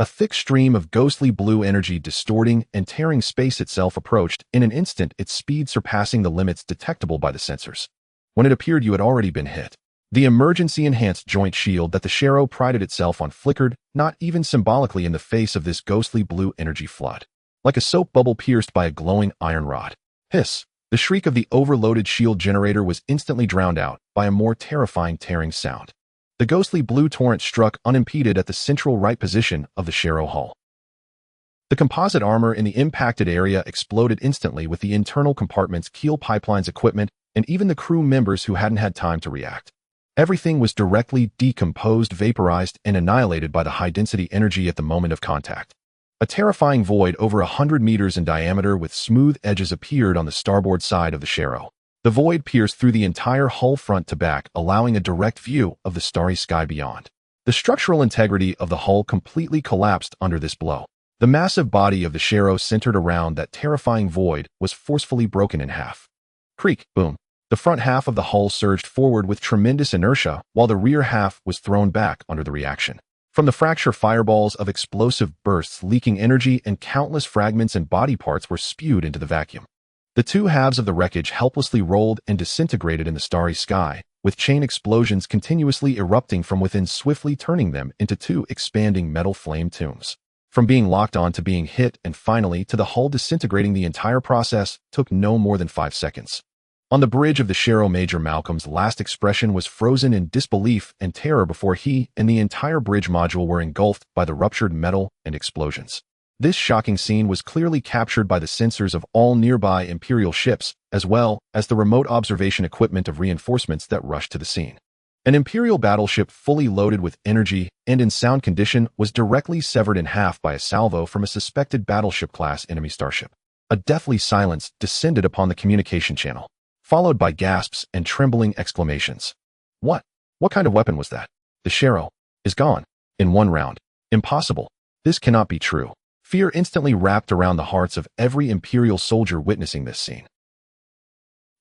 Speaker 1: A thick stream of ghostly blue energy, distorting and tearing space itself, approached in an instant, its speed surpassing the limits detectable by the sensors. When it appeared, you had already been hit. The emergency-enhanced joint shield that the Shero prided itself on flickered, not even symbolically, in the face of this ghostly blue energy flood. Like a soap bubble pierced by a glowing iron rod. Hiss! The shriek of the overloaded shield generator was instantly drowned out by a more terrifying tearing sound. The ghostly blue torrent struck unimpeded at the central right position of the Shero hull. The composite armor in the impacted area exploded instantly, with the internal compartments, keel pipelines, equipment, and even the crew members who hadn't had time to react. Everything was directly decomposed, vaporized, and annihilated by the high-density energy at the moment of contact. A terrifying void over 100 meters in diameter with smooth edges appeared on the starboard side of the Shero. The void pierced through the entire hull front to back, allowing a direct view of the starry sky beyond. The structural integrity of the hull completely collapsed under this blow. The massive body of the Shero, centered around that terrifying void, was forcefully broken in half. Creak, boom. The front half of the hull surged forward with tremendous inertia, while the rear half was thrown back under the reaction. From the fracture, fireballs of explosive bursts, leaking energy, and countless fragments and body parts were spewed into the vacuum. The two halves of the wreckage helplessly rolled and disintegrated in the starry sky, with chain explosions continuously erupting from within, swiftly turning them into 2 expanding metal flame tombs. From being locked on to being hit and finally to the hull disintegrating, the entire process took no more than 5 seconds. On the bridge of the Shero, Major Malcolm's last expression was frozen in disbelief and terror before he and the entire bridge module were engulfed by the ruptured metal and explosions. This shocking scene was clearly captured by the sensors of all nearby Imperial ships, as well as the remote observation equipment of reinforcements that rushed to the scene. An Imperial battleship fully loaded with energy and in sound condition was directly severed in half by a salvo from a suspected battleship-class enemy starship. A deathly silence descended upon the communication channel, followed by gasps and trembling exclamations. What? What kind of weapon was that? The Shero is gone. In one round. Impossible. This cannot be true. Fear instantly wrapped around the hearts of every Imperial soldier witnessing this scene.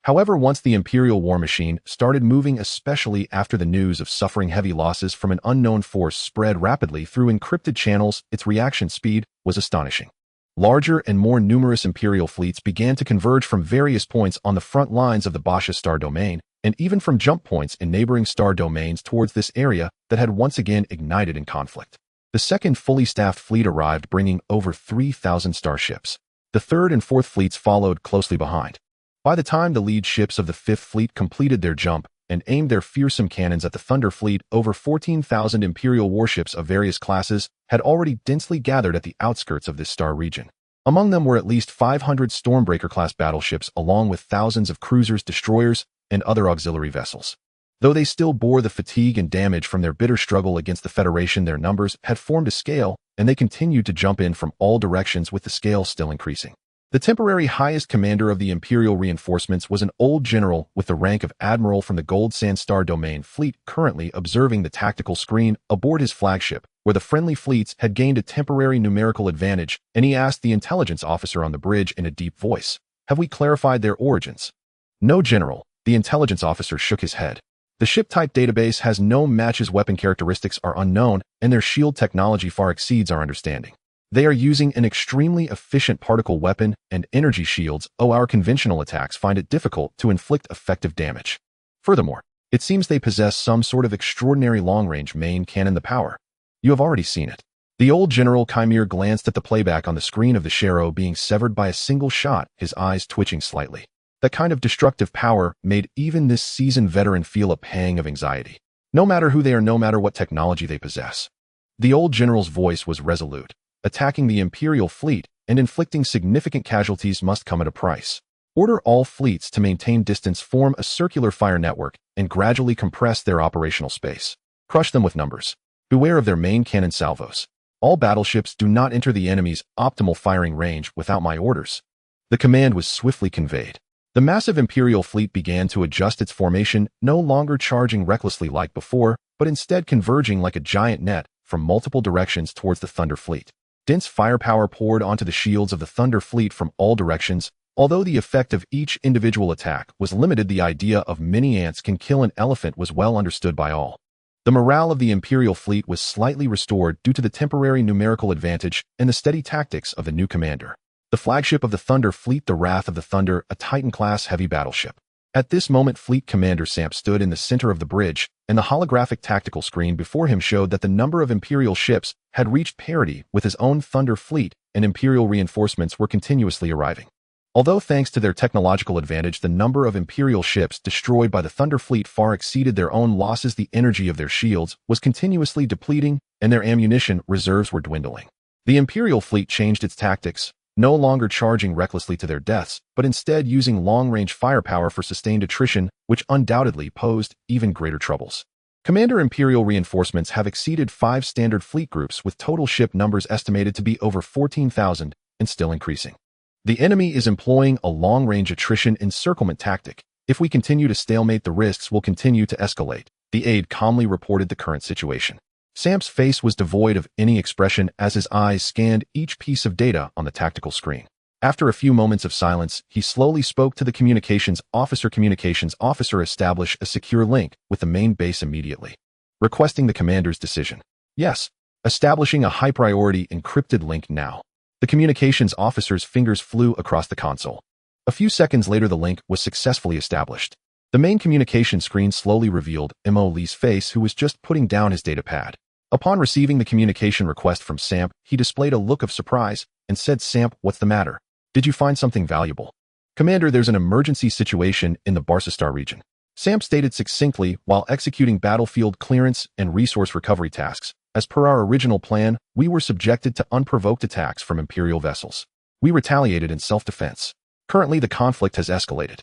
Speaker 1: However, once the Imperial war machine started moving, especially after the news of suffering heavy losses from an unknown force spread rapidly through encrypted channels, its reaction speed was astonishing. Larger and more numerous Imperial fleets began to converge from various points on the front lines of the Basha star domain, and even from jump points in neighboring star domains towards this area that had once again ignited in conflict. The second fully staffed fleet arrived, bringing over 3,000 starships. The 3rd and 4th fleets followed closely behind. By the time the lead ships of the 5th fleet completed their jump and aimed their fearsome cannons at the Thunder fleet, over 14,000 Imperial warships of various classes had already densely gathered at the outskirts of this star region. Among them were at least 500 Stormbreaker-class battleships along with thousands of cruisers, destroyers, and other auxiliary vessels. Though they still bore the fatigue and damage from their bitter struggle against the Federation, their numbers had formed a scale, and they continued to jump in from all directions with the scale still increasing. The temporary highest commander of the Imperial reinforcements was an old general with the rank of Admiral from the Gold Sandstar Domain fleet, currently observing the tactical screen aboard his flagship, where the friendly fleets had gained a temporary numerical advantage, and he asked the intelligence officer on the bridge in a deep voice, "Have we clarified their origins?" "No, General." The intelligence officer shook his head. "The ship-type database has no matches, weapon characteristics are unknown, and their shield technology far exceeds our understanding. They are using an extremely efficient particle weapon and energy shields. Our conventional attacks find it difficult to inflict effective damage. Furthermore, it seems they possess some sort of extraordinary long-range main cannon. The power. You have already seen it." The old General Chimere glanced at the playback on the screen of the Shero being severed by a single shot, his eyes twitching slightly. That kind of destructive power made even this seasoned veteran feel a pang of anxiety. No matter who they are, no matter what technology they possess. The old general's voice was resolute. Attacking the Imperial fleet and inflicting significant casualties must come at a price. Order all fleets to maintain distance, form a circular fire network, and gradually compress their operational space. Crush them with numbers. Beware of their main cannon salvos. All battleships do not enter the enemy's optimal firing range without my orders. The command was swiftly conveyed. The massive Imperial fleet began to adjust its formation, no longer charging recklessly like before, but instead converging like a giant net from multiple directions towards the Thunder fleet. Dense firepower poured onto the shields of the Thunder fleet from all directions. Although the effect of each individual attack was limited, the idea of many ants can kill an elephant was well understood by all. The morale of the Imperial fleet was slightly restored due to the temporary numerical advantage and the steady tactics of the new commander. The flagship of the Thunder fleet, the Wrath of the Thunder, a Titan-class heavy battleship. At this moment, Fleet Commander Samp stood in the center of the bridge, and the holographic tactical screen before him showed that the number of Imperial ships had reached parity with his own Thunder fleet, and Imperial reinforcements were continuously arriving. Although thanks to their technological advantage, the number of Imperial ships destroyed by the Thunder fleet far exceeded their own losses, the energy of their shields was continuously depleting, and their ammunition reserves were dwindling. The Imperial fleet changed its tactics, no longer charging recklessly to their deaths, but instead using long-range firepower for sustained attrition, which undoubtedly posed even greater troubles. Commander, Imperial reinforcements have exceeded 5 standard fleet groups, with total ship numbers estimated to be over 14,000 and still increasing. The enemy is employing a long-range attrition encirclement tactic. If we continue to stalemate, the risks will continue to escalate. The aide calmly reported the current situation. Samp's face was devoid of any expression as his eyes scanned each piece of data on the tactical screen. After a few moments of silence, he slowly spoke to the communications officer. Communications officer, establish a secure link with the main base immediately. Requesting the commander's decision. Yes. Establishing a high-priority encrypted link now. The communications officer's fingers flew across the console. A few seconds later, the link was successfully established. The main communication screen slowly revealed Mo Lee's face, who was just putting down his datapad. Upon receiving the communication request from Samp, he displayed a look of surprise and said, "Samp, what's the matter? Did you find something valuable?" "Commander, there's an emergency situation in the Barsastar region," Samp stated succinctly while executing battlefield clearance and resource recovery tasks. "As per our original plan, we were subjected to unprovoked attacks from Imperial vessels. We retaliated in self-defense. Currently, the conflict has escalated.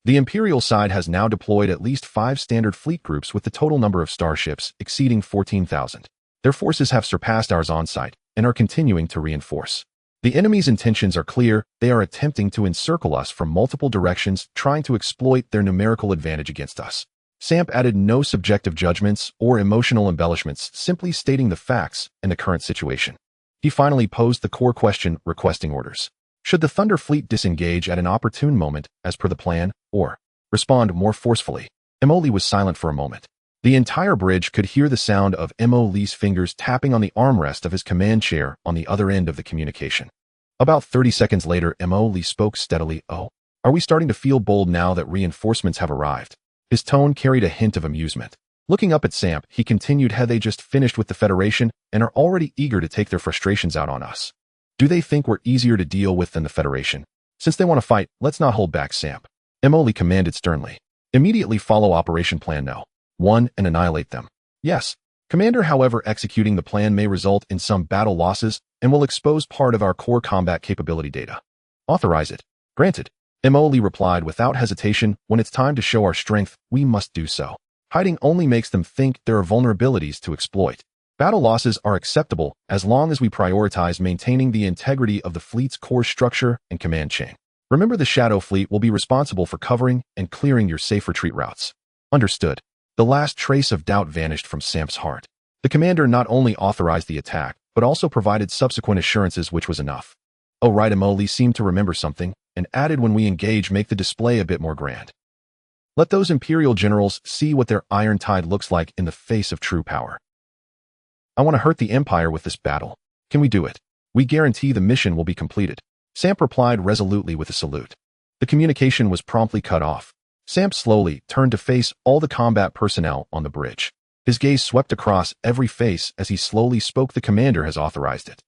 Speaker 1: The Imperial side has now deployed at least 5 standard fleet groups, with the total number of starships exceeding 14,000. Their forces have surpassed ours on site and are continuing to reinforce. The enemy's intentions are clear. They are attempting to encircle us from multiple directions, trying to exploit their numerical advantage against us." Samp added no subjective judgments or emotional embellishments, simply stating the facts and the current situation. He finally posed the core question, requesting orders. Should the Thunder fleet disengage at an opportune moment, as per the plan, or respond more forcefully? Mo Lee was silent for a moment. The entire bridge could hear the sound of Mo Lee's fingers tapping on the armrest of his command chair on the other end of the communication. About 30 seconds later, Mo Lee spoke steadily. "Oh, are we starting to feel bold now that reinforcements have arrived?" His tone carried a hint of amusement. Looking up at Samp, he continued, "Had they just finished with the Federation and are already eager to take their frustrations out on us?" Do they think we're easier to deal with than the Federation? Since they want to fight, let's not hold back, Samp. Emily commanded sternly. Immediately follow Operation Plan No. 1 and annihilate them. Yes. Commander, however, executing the plan may result in some battle losses and will expose part of our core combat capability data. Authorize it. Granted. Emily replied without hesitation. When it's time to show our strength, we must do so. Hiding only makes them think there are vulnerabilities to exploit. Battle losses are acceptable as long as we prioritize maintaining the integrity of the fleet's core structure and command chain. Remember, the Shadow Fleet will be responsible for covering and clearing your safe retreat routes. Understood. The last trace of doubt vanished from Samp's heart. The commander not only authorized the attack, but also provided subsequent assurances, which was enough. Oh right, Emily seemed to remember something, and added, when we engage, make the display a bit more grand. Let those Imperial generals see what their iron tide looks like in the face of true power. I want to hurt the Empire with this battle. Can we do it? We guarantee the mission will be completed. Samp replied resolutely with a salute. The communication was promptly cut off. Samp slowly turned to face all the combat personnel on the bridge. His gaze swept across every face as he slowly spoke. The commander has authorized it.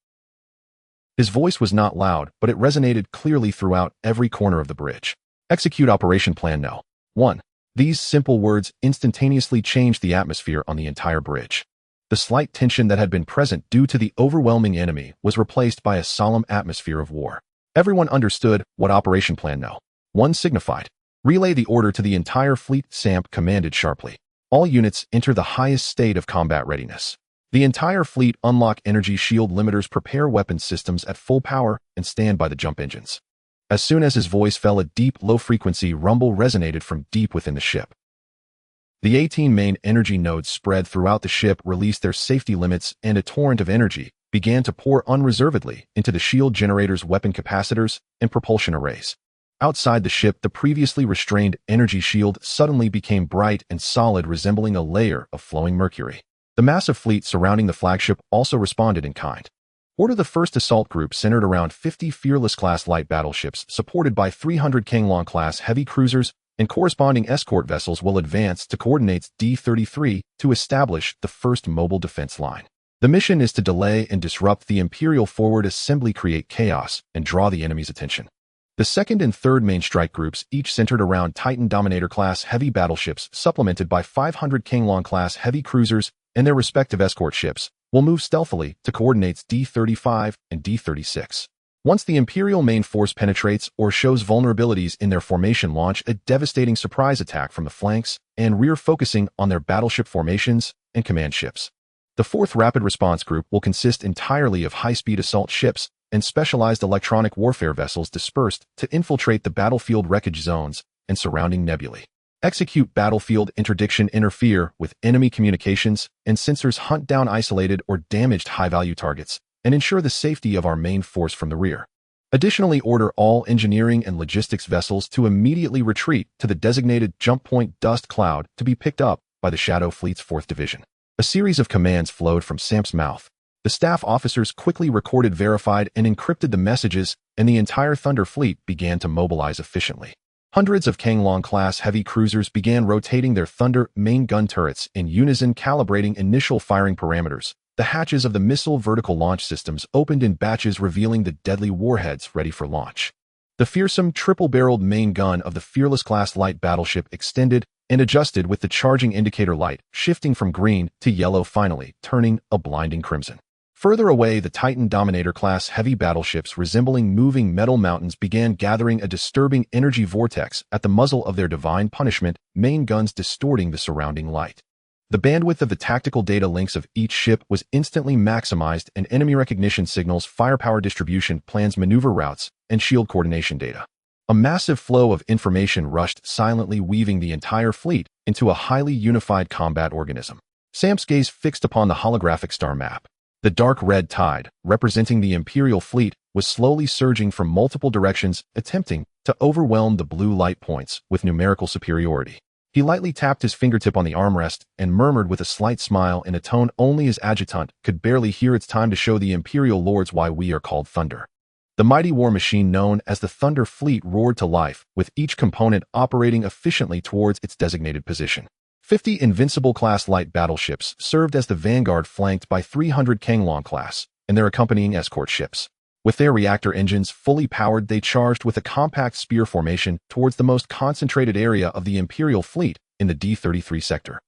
Speaker 1: His voice was not loud, but it resonated clearly throughout every corner of the bridge. Execute Operation Plan No. 1. These simple words instantaneously changed the atmosphere on the entire bridge. The slight tension that had been present due to the overwhelming enemy was replaced by a solemn atmosphere of war. Everyone understood what Operation Plan No. 1 signified. Relay the order to the entire fleet, Samp commanded sharply. All units enter the highest state of combat readiness. The entire fleet unlock energy shield limiters, prepare weapon systems at full power, and stand by the jump engines. As soon as his voice fell, a deep, low-frequency rumble resonated from deep within the ship. The 18 main energy nodes spread throughout the ship released their safety limits, and a torrent of energy began to pour unreservedly into the shield generators, weapon capacitors, and propulsion arrays. Outside the ship, the previously restrained energy shield suddenly became bright and solid, resembling a layer of flowing mercury. The massive fleet surrounding the flagship also responded in kind. Order the first assault group, centered around 50 Fearless-class light battleships, supported by 300 Kanglong-class heavy cruisers and corresponding escort vessels, will advance to coordinates D33 to establish the first mobile defense line. The mission is to delay and disrupt the Imperial forward assembly, create chaos, and draw the enemy's attention. The second and third main strike groups, each centered around Titan Dominator-class heavy battleships, supplemented by 500 Kanglong-class heavy cruisers and their respective escort ships, will move stealthily to coordinates D35 and D36. Once the Imperial main force penetrates or shows vulnerabilities in their formation, launch a devastating surprise attack from the flanks and rear, focusing on their battleship formations and command ships. The fourth rapid response group will consist entirely of high-speed assault ships and specialized electronic warfare vessels dispersed to infiltrate the battlefield wreckage zones and surrounding nebulae. Execute battlefield interdiction, interfere with enemy communications and sensors, hunt down isolated or damaged high-value targets, and ensure the safety of our main force from the rear. Additionally, order all engineering and logistics vessels to immediately retreat to the designated jump point dust cloud to be picked up by the Shadow Fleet's 4th Division. A series of commands flowed from Samp's mouth. The staff officers quickly recorded, verified, and encrypted the messages, and the entire Thunder Fleet began to mobilize efficiently. Hundreds of Kanglong-class heavy cruisers began rotating their Thunder main gun turrets in unison, calibrating initial firing parameters. The hatches of the missile vertical launch systems opened in batches, revealing the deadly warheads ready for launch. The fearsome triple-barreled main gun of the Fearless-class light battleship extended and adjusted with the charging indicator light, shifting from green to yellow, finally turning a blinding crimson. Further away, the Titan Dominator-class heavy battleships, resembling moving metal mountains, began gathering a disturbing energy vortex at the muzzle of their divine punishment main guns, distorting the surrounding light. The bandwidth of the tactical data links of each ship was instantly maximized, and enemy recognition signals, firepower distribution plans, maneuver routes, and shield coordination data. A massive flow of information rushed silently, weaving the entire fleet into a highly unified combat organism. Samp's gaze fixed upon the holographic star map. The dark red tide, representing the Imperial fleet, was slowly surging from multiple directions, attempting to overwhelm the blue light points with numerical superiority. He lightly tapped his fingertip on the armrest and murmured with a slight smile in a tone only his adjutant could barely hear, "It's time to show the Imperial lords why we are called Thunder." The mighty war machine known as the Thunder Fleet roared to life, with each component operating efficiently towards its designated position. 50 Invincible-class light battleships served as the vanguard, flanked by 300 Kanglong-class and their accompanying escort ships. With their reactor engines fully powered, they charged with a compact spear formation towards the most concentrated area of the Imperial fleet in the D-33 sector.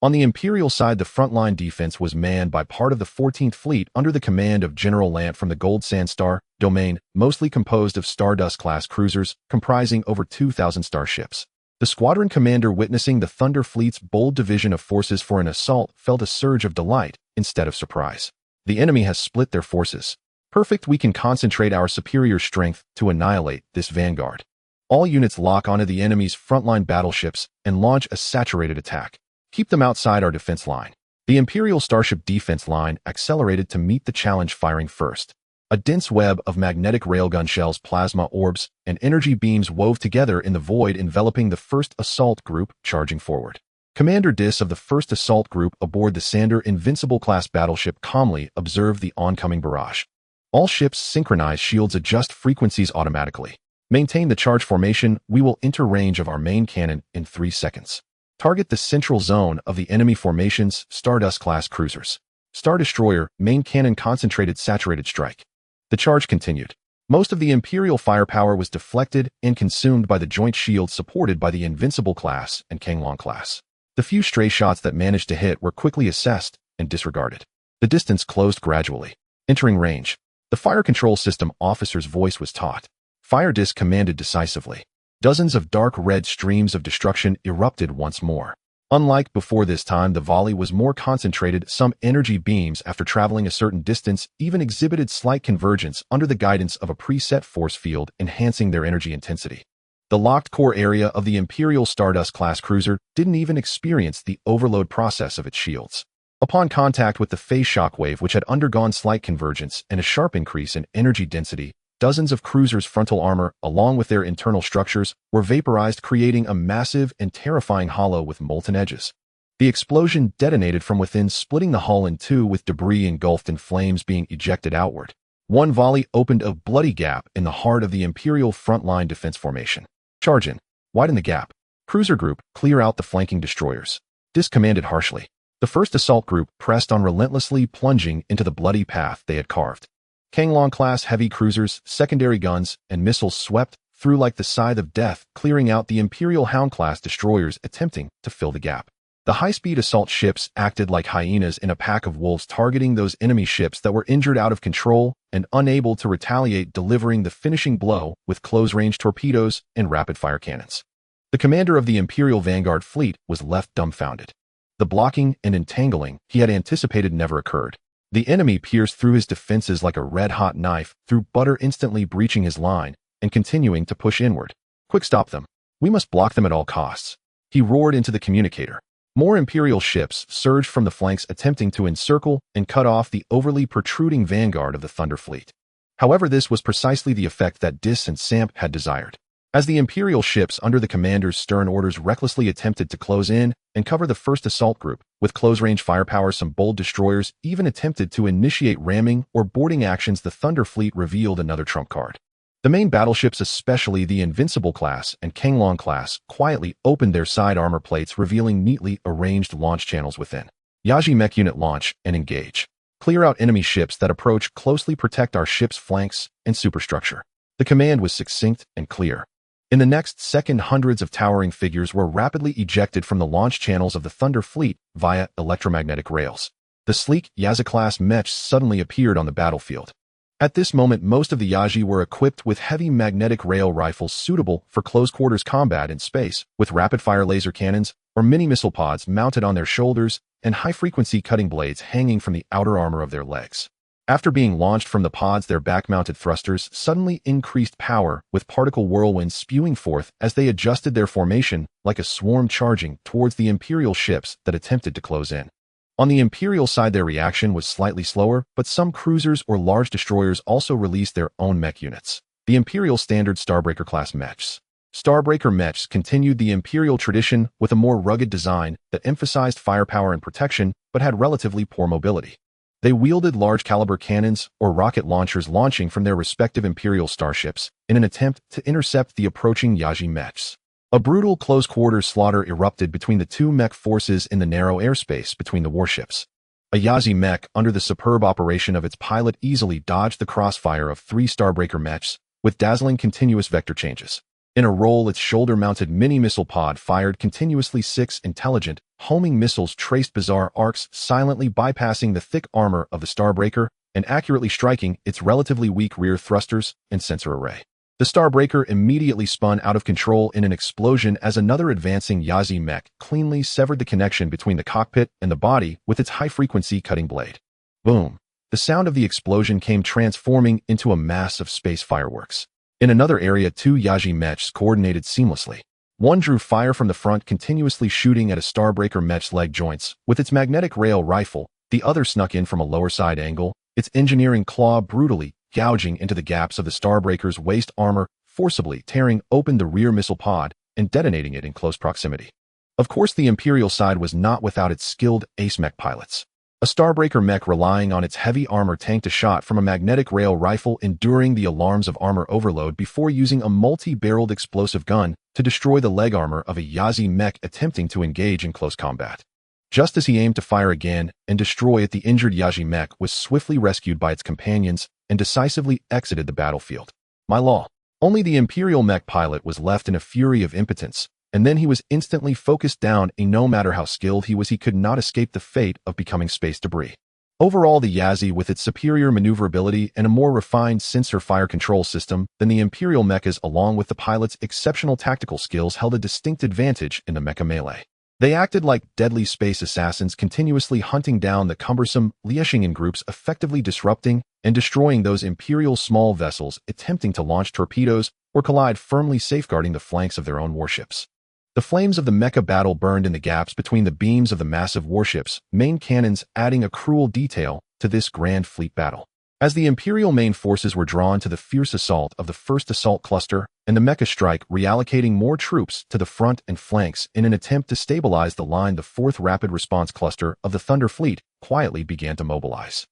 Speaker 1: On the Imperial side, the frontline defense was manned by part of the 14th Fleet under the command of General Lant from the Gold Sandstar domain, mostly composed of Stardust-class cruisers comprising over 2,000 starships. The squadron commander, witnessing the Thunder Fleet's bold division of forces for an assault, felt a surge of delight instead of surprise. The enemy has split their forces. Perfect, we can concentrate our superior strength to annihilate this vanguard. All units lock onto the enemy's frontline battleships and launch a saturated attack. Keep them outside our defense line. The Imperial Starship defense line accelerated to meet the challenge, firing first. A dense web of magnetic railgun shells, plasma orbs, and energy beams wove together in the void, enveloping the first assault group charging forward. Commander Dis of the first assault group aboard the Sander Invincible-class battleship calmly observed the oncoming barrage. All ships synchronize shields, adjust frequencies automatically. Maintain the charge formation. We will enter range of our main cannon in 3 seconds. Target the central zone of the enemy formation's Stardust-class cruisers. Star Destroyer, main cannon, concentrated saturated strike. The charge continued. Most of the Imperial firepower was deflected and consumed by the joint shields supported by the Invincible class and Kanglong class. The few stray shots that managed to hit were quickly assessed and disregarded. The distance closed gradually. Entering range. The fire control system officer's voice was taut. Fire Disc commanded decisively. Dozens of dark red streams of destruction erupted once more. Unlike before, this time the volley was more concentrated. Some energy beams, after traveling a certain distance, even exhibited slight convergence under the guidance of a preset force field, enhancing their energy intensity. The locked core area of the Imperial Stardust-class cruiser didn't even experience the overload process of its shields. Upon contact with the phase shock wave, which had undergone slight convergence and a sharp increase in energy density, dozens of cruisers' frontal armor, along with their internal structures, were vaporized, creating a massive and terrifying hollow with molten edges. The explosion detonated from within, splitting the hull in two, with debris engulfed in flames being ejected outward. One volley opened a bloody gap in the heart of the Imperial frontline defense formation. Charge in. Widen the gap. Cruiser group, clear out the flanking destroyers. Dis commanded harshly. The first assault group pressed on, relentlessly plunging into the bloody path they had carved. Kanglong-class heavy cruisers, secondary guns, and missiles swept through like the scythe of death, clearing out the Imperial Hound-class destroyers attempting to fill the gap. The high-speed assault ships acted like hyenas in a pack of wolves, targeting those enemy ships that were injured, out of control, and unable to retaliate, delivering the finishing blow with close-range torpedoes and rapid-fire cannons. The commander of the Imperial Vanguard fleet was left dumbfounded. The blocking and entangling he had anticipated never occurred. The enemy pierced through his defenses like a red-hot knife through butter, instantly breaching his line and continuing to push inward. Quick, stop them. We must block them at all costs. He roared into the communicator. More Imperial ships surged from the flanks, attempting to encircle and cut off the overly protruding vanguard of the Thunder Fleet. However, this was precisely the effect that Dis and Samp had desired. As the Imperial ships under the commander's stern orders recklessly attempted to close in and cover the first assault group with close-range firepower, some bold destroyers even attempted to initiate ramming or boarding actions. The Thunder Fleet revealed another trump card. The main battleships, especially the Invincible class and Kanglong class, quietly opened their side armor plates, revealing neatly arranged launch channels within. Yaji mech unit, launch and engage. Clear out enemy ships that approach closely, protect our ship's flanks and superstructure. The command was succinct and clear. In the next second, hundreds of towering figures were rapidly ejected from the launch channels of the Thunder Fleet via electromagnetic rails. The sleek Yaza-class mechs suddenly appeared on the battlefield. At this moment, most of the Yaji were equipped with heavy magnetic rail rifles suitable for close-quarters combat in space, with rapid-fire laser cannons or mini-missile pods mounted on their shoulders and high-frequency cutting blades hanging from the outer armor of their legs. After being launched from the pods, their back-mounted thrusters suddenly increased power, with particle whirlwinds spewing forth as they adjusted their formation like a swarm, charging towards the Imperial ships that attempted to close in. On the Imperial side, their reaction was slightly slower, but some cruisers or large destroyers also released their own mech units. The Imperial Standard Starbreaker-class mechs. Starbreaker mechs continued the Imperial tradition with a more rugged design that emphasized firepower and protection, but had relatively poor mobility. They wielded large-caliber cannons or rocket launchers launching from their respective Imperial starships in an attempt to intercept the approaching Yaji mechs. A brutal close-quarters slaughter erupted between the two mech forces in the narrow airspace between the warships. A Yazi mech, under the superb operation of its pilot, easily dodged the crossfire of 3 Starbreaker mechs, with dazzling continuous vector changes. In a roll, its shoulder-mounted mini-missile pod fired continuously 6 intelligent, homing missiles traced bizarre arcs, silently bypassing the thick armor of the Starbreaker and accurately striking its relatively weak rear thrusters and sensor array. The Starbreaker immediately spun out of control in an explosion as another advancing Yazi mech cleanly severed the connection between the cockpit and the body with its high-frequency cutting blade. Boom! The sound of the explosion came transforming into a mass of space fireworks. In another area, 2 Yazi mechs coordinated seamlessly. One drew fire from the front, continuously shooting at a Starbreaker mech's leg joints with its magnetic rail rifle. The other snuck in from a lower side angle, its engineering claw brutally gouging into the gaps of the Starbreaker's waist armor, forcibly tearing open the rear missile pod and detonating it in close proximity. Of course, the Imperial side was not without its skilled ace mech pilots. A Starbreaker mech relying on its heavy armor tanked a shot from a magnetic rail rifle, enduring the alarms of armor overload before using a multi-barreled explosive gun to destroy the leg armor of a Yazi mech attempting to engage in close combat. Just as he aimed to fire again and destroy it, the injured Yazi mech was swiftly rescued by its companions and decisively exited the battlefield. My law. Only the Imperial mech pilot was left in a fury of impotence, and then he was instantly focused down, and no matter how skilled he was, he could not escape the fate of becoming space debris. Overall, the Yazi, with its superior maneuverability and a more refined sensor fire control system than the Imperial mechas, along with the pilot's exceptional tactical skills, held a distinct advantage in the mecha melee. They acted like deadly space assassins, continuously hunting down the cumbersome Lieshingen groups, effectively disrupting and destroying those Imperial small vessels attempting to launch torpedoes or collide, firmly safeguarding the flanks of their own warships. The flames of the mecha battle burned in the gaps between the beams of the massive warships' main cannons, adding a cruel detail to this grand fleet battle. As the Imperial main forces were drawn to the fierce assault of the first assault cluster and the mecha strike, reallocating more troops to the front and flanks in an attempt to stabilize the line, the 4th Rapid Response Cluster of the Thunder Fleet quietly began to mobilize.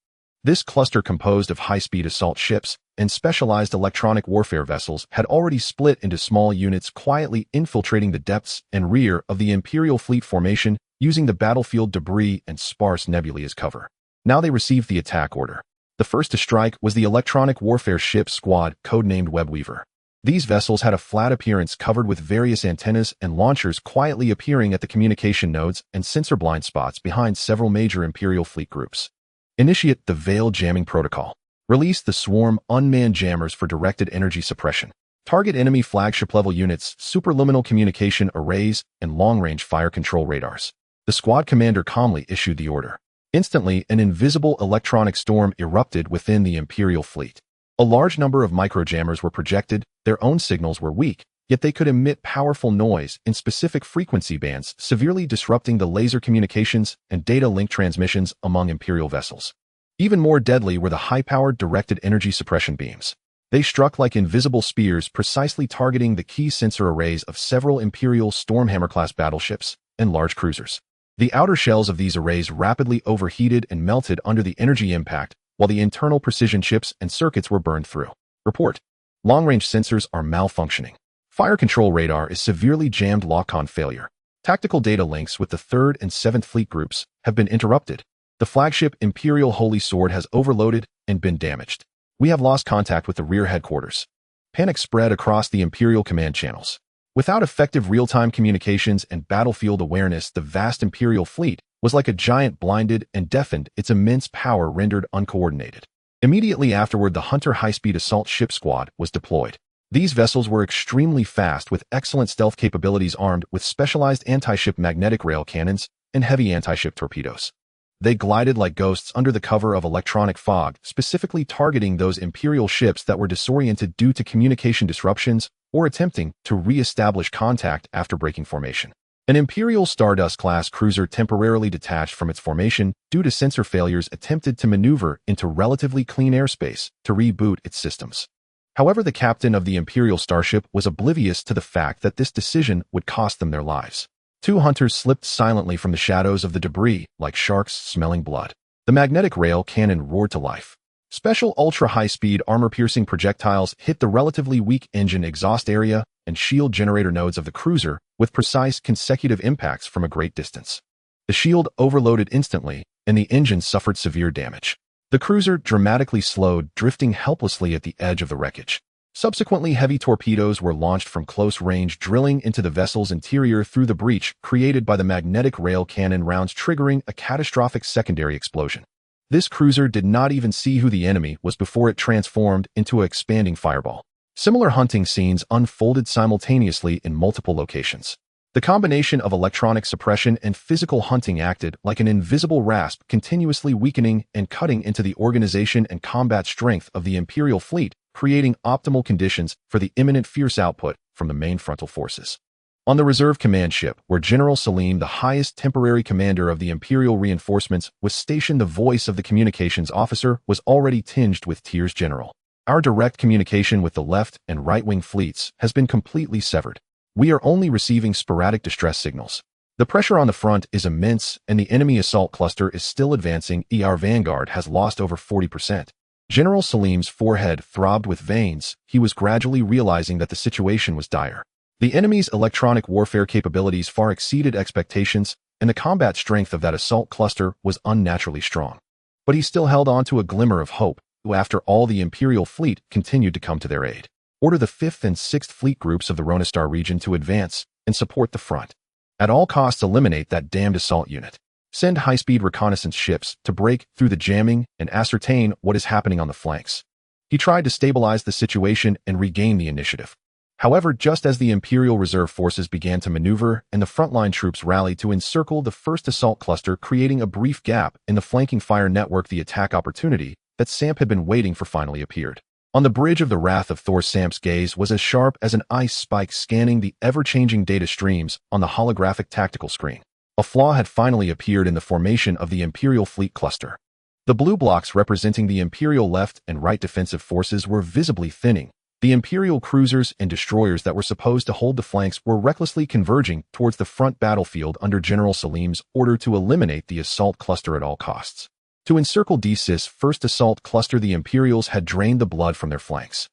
Speaker 1: This cluster, composed of high-speed assault ships and specialized electronic warfare vessels, had already split into small units, quietly infiltrating the depths and rear of the Imperial fleet formation, using the battlefield debris and sparse nebulae as cover. Now they received the attack order. The first to strike was the electronic warfare ship squad, codenamed Webweaver. These vessels had a flat appearance covered with various antennas and launchers, quietly appearing at the communication nodes and sensor blind spots behind several major Imperial fleet groups. Initiate the Veil Jamming Protocol. Release the swarm unmanned jammers for directed energy suppression. Target enemy flagship-level units, superluminal communication arrays, and long-range fire control radars. The squad commander calmly issued the order. Instantly, an invisible electronic storm erupted within the Imperial fleet. A large number of microjammers were projected. Their own signals were weak, yet they could emit powerful noise in specific frequency bands, severely disrupting the laser communications and data link transmissions among Imperial vessels. Even more deadly were the high-powered directed energy suppression beams. They struck like invisible spears, precisely targeting the key sensor arrays of several Imperial Stormhammer-class battleships and large cruisers. The outer shells of these arrays rapidly overheated and melted under the energy impact, while the internal precision chips and circuits were burned through. Report. Long-range sensors are malfunctioning. Fire control radar is severely jammed. Lock-on failure. Tactical data links with the 3rd and 7th Fleet groups have been interrupted. The flagship Imperial Holy Sword has overloaded and been damaged. We have lost contact with the rear headquarters. Panic spread across the Imperial command channels. Without effective real-time communications and battlefield awareness, the vast Imperial fleet was like a giant, blinded and deafened, its immense power rendered uncoordinated. Immediately afterward, the Hunter high-speed assault ship squad was deployed. These vessels were extremely fast, with excellent stealth capabilities, armed with specialized anti-ship magnetic rail cannons and heavy anti-ship torpedoes. They glided like ghosts under the cover of electronic fog, specifically targeting those Imperial ships that were disoriented due to communication disruptions or attempting to re-establish contact after breaking formation. An Imperial Stardust-class cruiser temporarily detached from its formation due to sensor failures attempted to maneuver into relatively clean airspace to reboot its systems. However, the captain of the Imperial starship was oblivious to the fact that this decision would cost them their lives. 2 hunters slipped silently from the shadows of the debris like sharks smelling blood. The magnetic rail cannon roared to life. Special ultra-high-speed armor-piercing projectiles hit the relatively weak engine exhaust area and shield generator nodes of the cruiser with precise consecutive impacts from a great distance. The shield overloaded instantly, and the engine suffered severe damage. The cruiser dramatically slowed, drifting helplessly at the edge of the wreckage. Subsequently, heavy torpedoes were launched from close range, drilling into the vessel's interior through the breach created by the magnetic rail cannon rounds, triggering a catastrophic secondary explosion. This cruiser did not even see who the enemy was before it transformed into an expanding fireball. Similar hunting scenes unfolded simultaneously in multiple locations. The combination of electronic suppression and physical hunting acted like an invisible rasp, continuously weakening and cutting into the organization and combat strength of the Imperial fleet, creating optimal conditions for the imminent fierce output from the main frontal forces. On the reserve command ship, where General Salim, the highest temporary commander of the Imperial reinforcements, was stationed, the voice of the communications officer was already tinged with tears. General, our direct communication with the left and right-wing fleets has been completely severed. We are only receiving sporadic distress signals. The pressure on the front is immense, and the enemy assault cluster is still advancing. Our vanguard has lost over 40%. General Salim's forehead throbbed with veins. He was gradually realizing that the situation was dire. The enemy's electronic warfare capabilities far exceeded expectations, and the combat strength of that assault cluster was unnaturally strong. But he still held on to a glimmer of hope. After all, the Imperial fleet continued to come to their aid. Order the 5th and 6th Fleet Groups of the Ronistar region to advance and support the front. At all costs, eliminate that damned assault unit. Send high-speed reconnaissance ships to break through the jamming and ascertain what is happening on the flanks. He tried to stabilize the situation and regain the initiative. However, just as the Imperial Reserve forces began to maneuver and the frontline troops rallied to encircle the first assault cluster, creating a brief gap in the flanking fire network, the attack opportunity that Samp had been waiting for finally appeared. On the bridge of the Wrath of Thor, Samp's gaze was as sharp as an ice spike scanning the ever-changing data streams on the holographic tactical screen. A flaw had finally appeared in the formation of the Imperial fleet cluster. The blue blocks representing the Imperial left and right defensive forces were visibly thinning. The Imperial cruisers and destroyers that were supposed to hold the flanks were recklessly converging towards the front battlefield under General Salim's order to eliminate the assault cluster at all costs. To encircle DCIS first assault cluster, the Imperials had drained the blood from their flanks.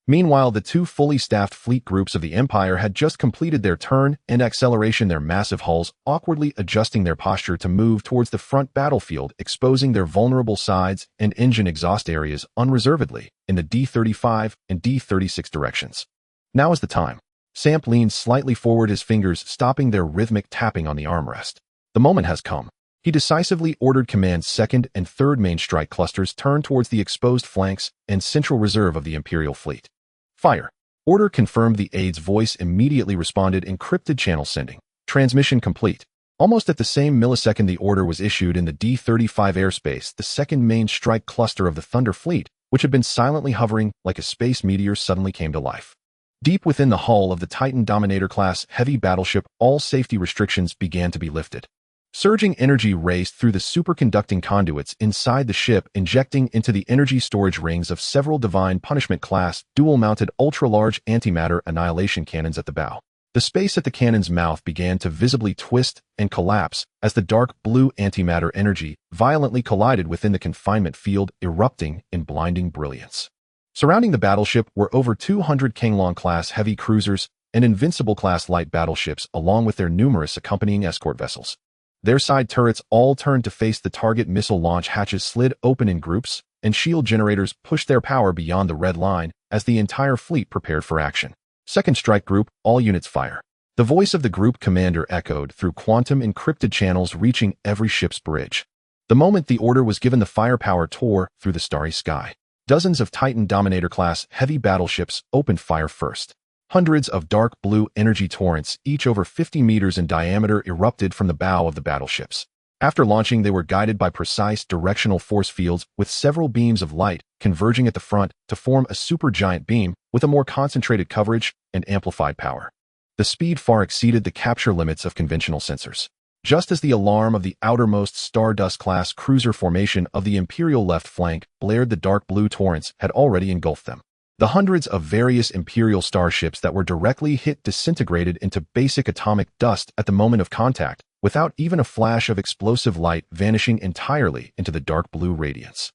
Speaker 1: Meanwhile, the 2 fully staffed fleet groups of the Empire had just completed their turn and acceleration, their massive hulls awkwardly adjusting their posture to move towards the front battlefield, exposing their vulnerable sides and engine exhaust areas unreservedly in the D-35 and D-36 directions. Now is the time. Samp leaned slightly forward, his fingers stopping their rhythmic tapping on the armrest. The moment has come. He decisively ordered Command's 2nd and 3rd main strike clusters turn towards the exposed flanks and central reserve of the Imperial fleet. Fire. Order confirmed. The aide's voice immediately responded, encrypted channel sending. Transmission complete. Almost at the same millisecond the order was issued in the D-35 airspace, the 2nd main strike cluster of the Thunder fleet, which had been silently hovering like a space meteor, suddenly came to life. Deep within the hull of the Titan Dominator-class heavy battleship, all safety restrictions began to be lifted. Surging energy raced through the superconducting conduits inside the ship, injecting into the energy storage rings of several Divine Punishment-class, dual-mounted ultra-large antimatter annihilation cannons at the bow. The space at the cannon's mouth began to visibly twist and collapse as the dark blue antimatter energy violently collided within the confinement field, erupting in blinding brilliance. Surrounding the battleship were over 200 Kanglong-class heavy cruisers and Invincible-class light battleships, along with their numerous accompanying escort vessels. Their side turrets all turned to face the target. Missile launch hatches slid open in groups, and shield generators pushed their power beyond the red line as the entire fleet prepared for action. 2nd Strike Group, all units fire. The voice of the group commander echoed through quantum-encrypted channels, reaching every ship's bridge. The moment the order was given, the firepower tore through the starry sky. Dozens of Titan Dominator-class heavy battleships opened fire first. Hundreds of dark blue energy torrents, each over 50 meters in diameter, erupted from the bow of the battleships. After launching, they were guided by precise directional force fields, with several beams of light converging at the front to form a supergiant beam with a more concentrated coverage and amplified power. The speed far exceeded the capture limits of conventional sensors. Just as the alarm of the outermost Stardust-class cruiser formation of the Imperial left flank blared, the dark blue torrents had already engulfed them. The hundreds of various Imperial starships that were directly hit disintegrated into basic atomic dust at the moment of contact, without even a flash of explosive light, vanishing entirely into the dark blue radiance.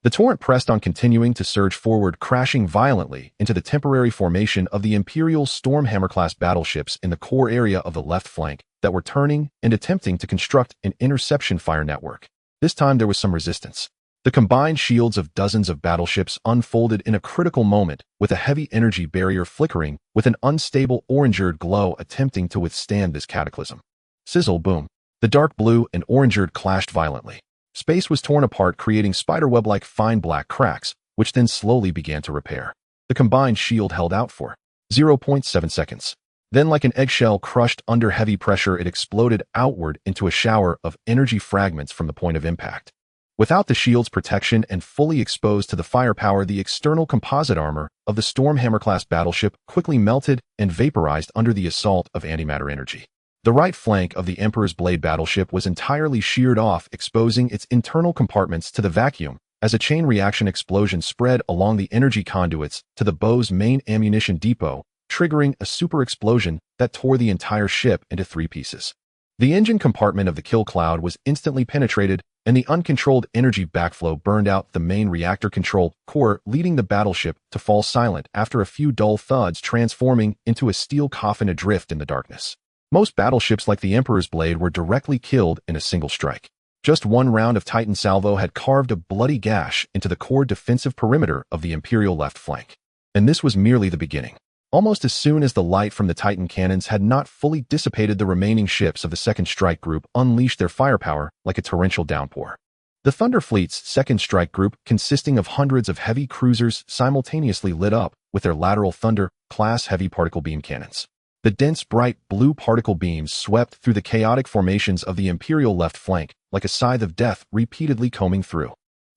Speaker 1: The torrent pressed on, continuing to surge forward, crashing violently into the temporary formation of the Imperial Stormhammer-class battleships in the core area of the left flank that were turning and attempting to construct an interception fire network. This time there was some resistance. The combined shields of dozens of battleships unfolded in a critical moment, with a heavy energy barrier flickering, with an unstable orangered glow attempting to withstand this cataclysm. Sizzle, boom. The dark blue and orangered clashed violently. Space was torn apart, creating spiderweb-like fine black cracks, which then slowly began to repair. The combined shield held out for 0.7 seconds. Then, like an eggshell crushed under heavy pressure, it exploded outward into a shower of energy fragments from the point of impact. Without the shield's protection and fully exposed to the firepower, the external composite armor of the Stormhammer-class battleship quickly melted and vaporized under the assault of antimatter energy. The right flank of the Emperor's Blade battleship was entirely sheared off, exposing its internal compartments to the vacuum, as a chain reaction explosion spread along the energy conduits to the bow's main ammunition depot, triggering a super explosion that tore the entire ship into 3 pieces. The engine compartment of the kill cloud was instantly penetrated, and the uncontrolled energy backflow burned out the main reactor control core, leading the battleship to fall silent after a few dull thuds, transforming into a steel coffin adrift in the darkness. Most battleships like the Emperor's Blade were directly killed in a single strike. Just one round of Titan salvo had carved a bloody gash into the core defensive perimeter of the Imperial left flank. And this was merely the beginning. Almost as soon as the light from the Titan cannons had not fully dissipated, the remaining ships of the second strike group unleashed their firepower like a torrential downpour. The Thunder Fleet's second strike group, consisting of hundreds of heavy cruisers, simultaneously lit up with their lateral Thunder-class heavy particle beam cannons. The dense, bright blue particle beams swept through the chaotic formations of the Imperial left flank like a scythe of death, repeatedly combing through.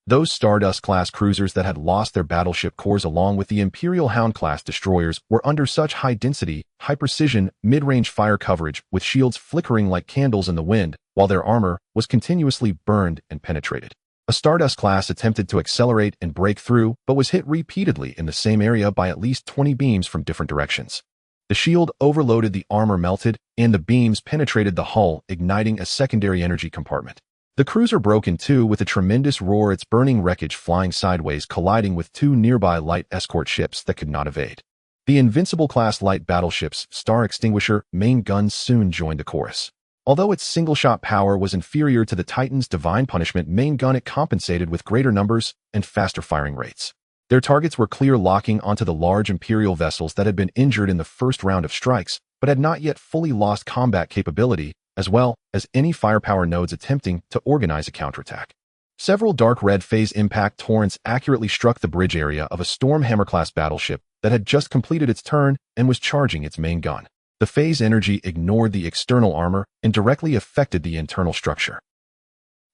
Speaker 1: Those Stardust-class cruisers that had lost their battleship cores along with the Imperial Hound-class destroyers were under such high-density, high-precision, mid-range fire coverage, with shields flickering like candles in the wind, while their armor was continuously burned and penetrated. A Stardust-class attempted to accelerate and break through, but was hit repeatedly in the same area by at least 20 beams from different directions. The shield overloaded, the armor melted, and the beams penetrated the hull, igniting a secondary energy compartment. The cruiser broke in two with a tremendous roar, its burning wreckage flying sideways, colliding with 2 nearby light escort ships that could not evade. The Invincible-class light battleship's Star Extinguisher main guns soon joined the chorus. Although its single-shot power was inferior to the Titan's Divine Punishment main gun, it compensated with greater numbers and faster firing rates. Their targets were clear, locking onto the large Imperial vessels that had been injured in the first round of strikes, but had not yet fully lost combat capability, as well as any firepower nodes attempting to organize a counterattack. Several dark red phase impact torrents accurately struck the bridge area of a Stormhammer-class battleship that had just completed its turn and was charging its main gun. The phase energy ignored the external armor and directly affected the internal structure.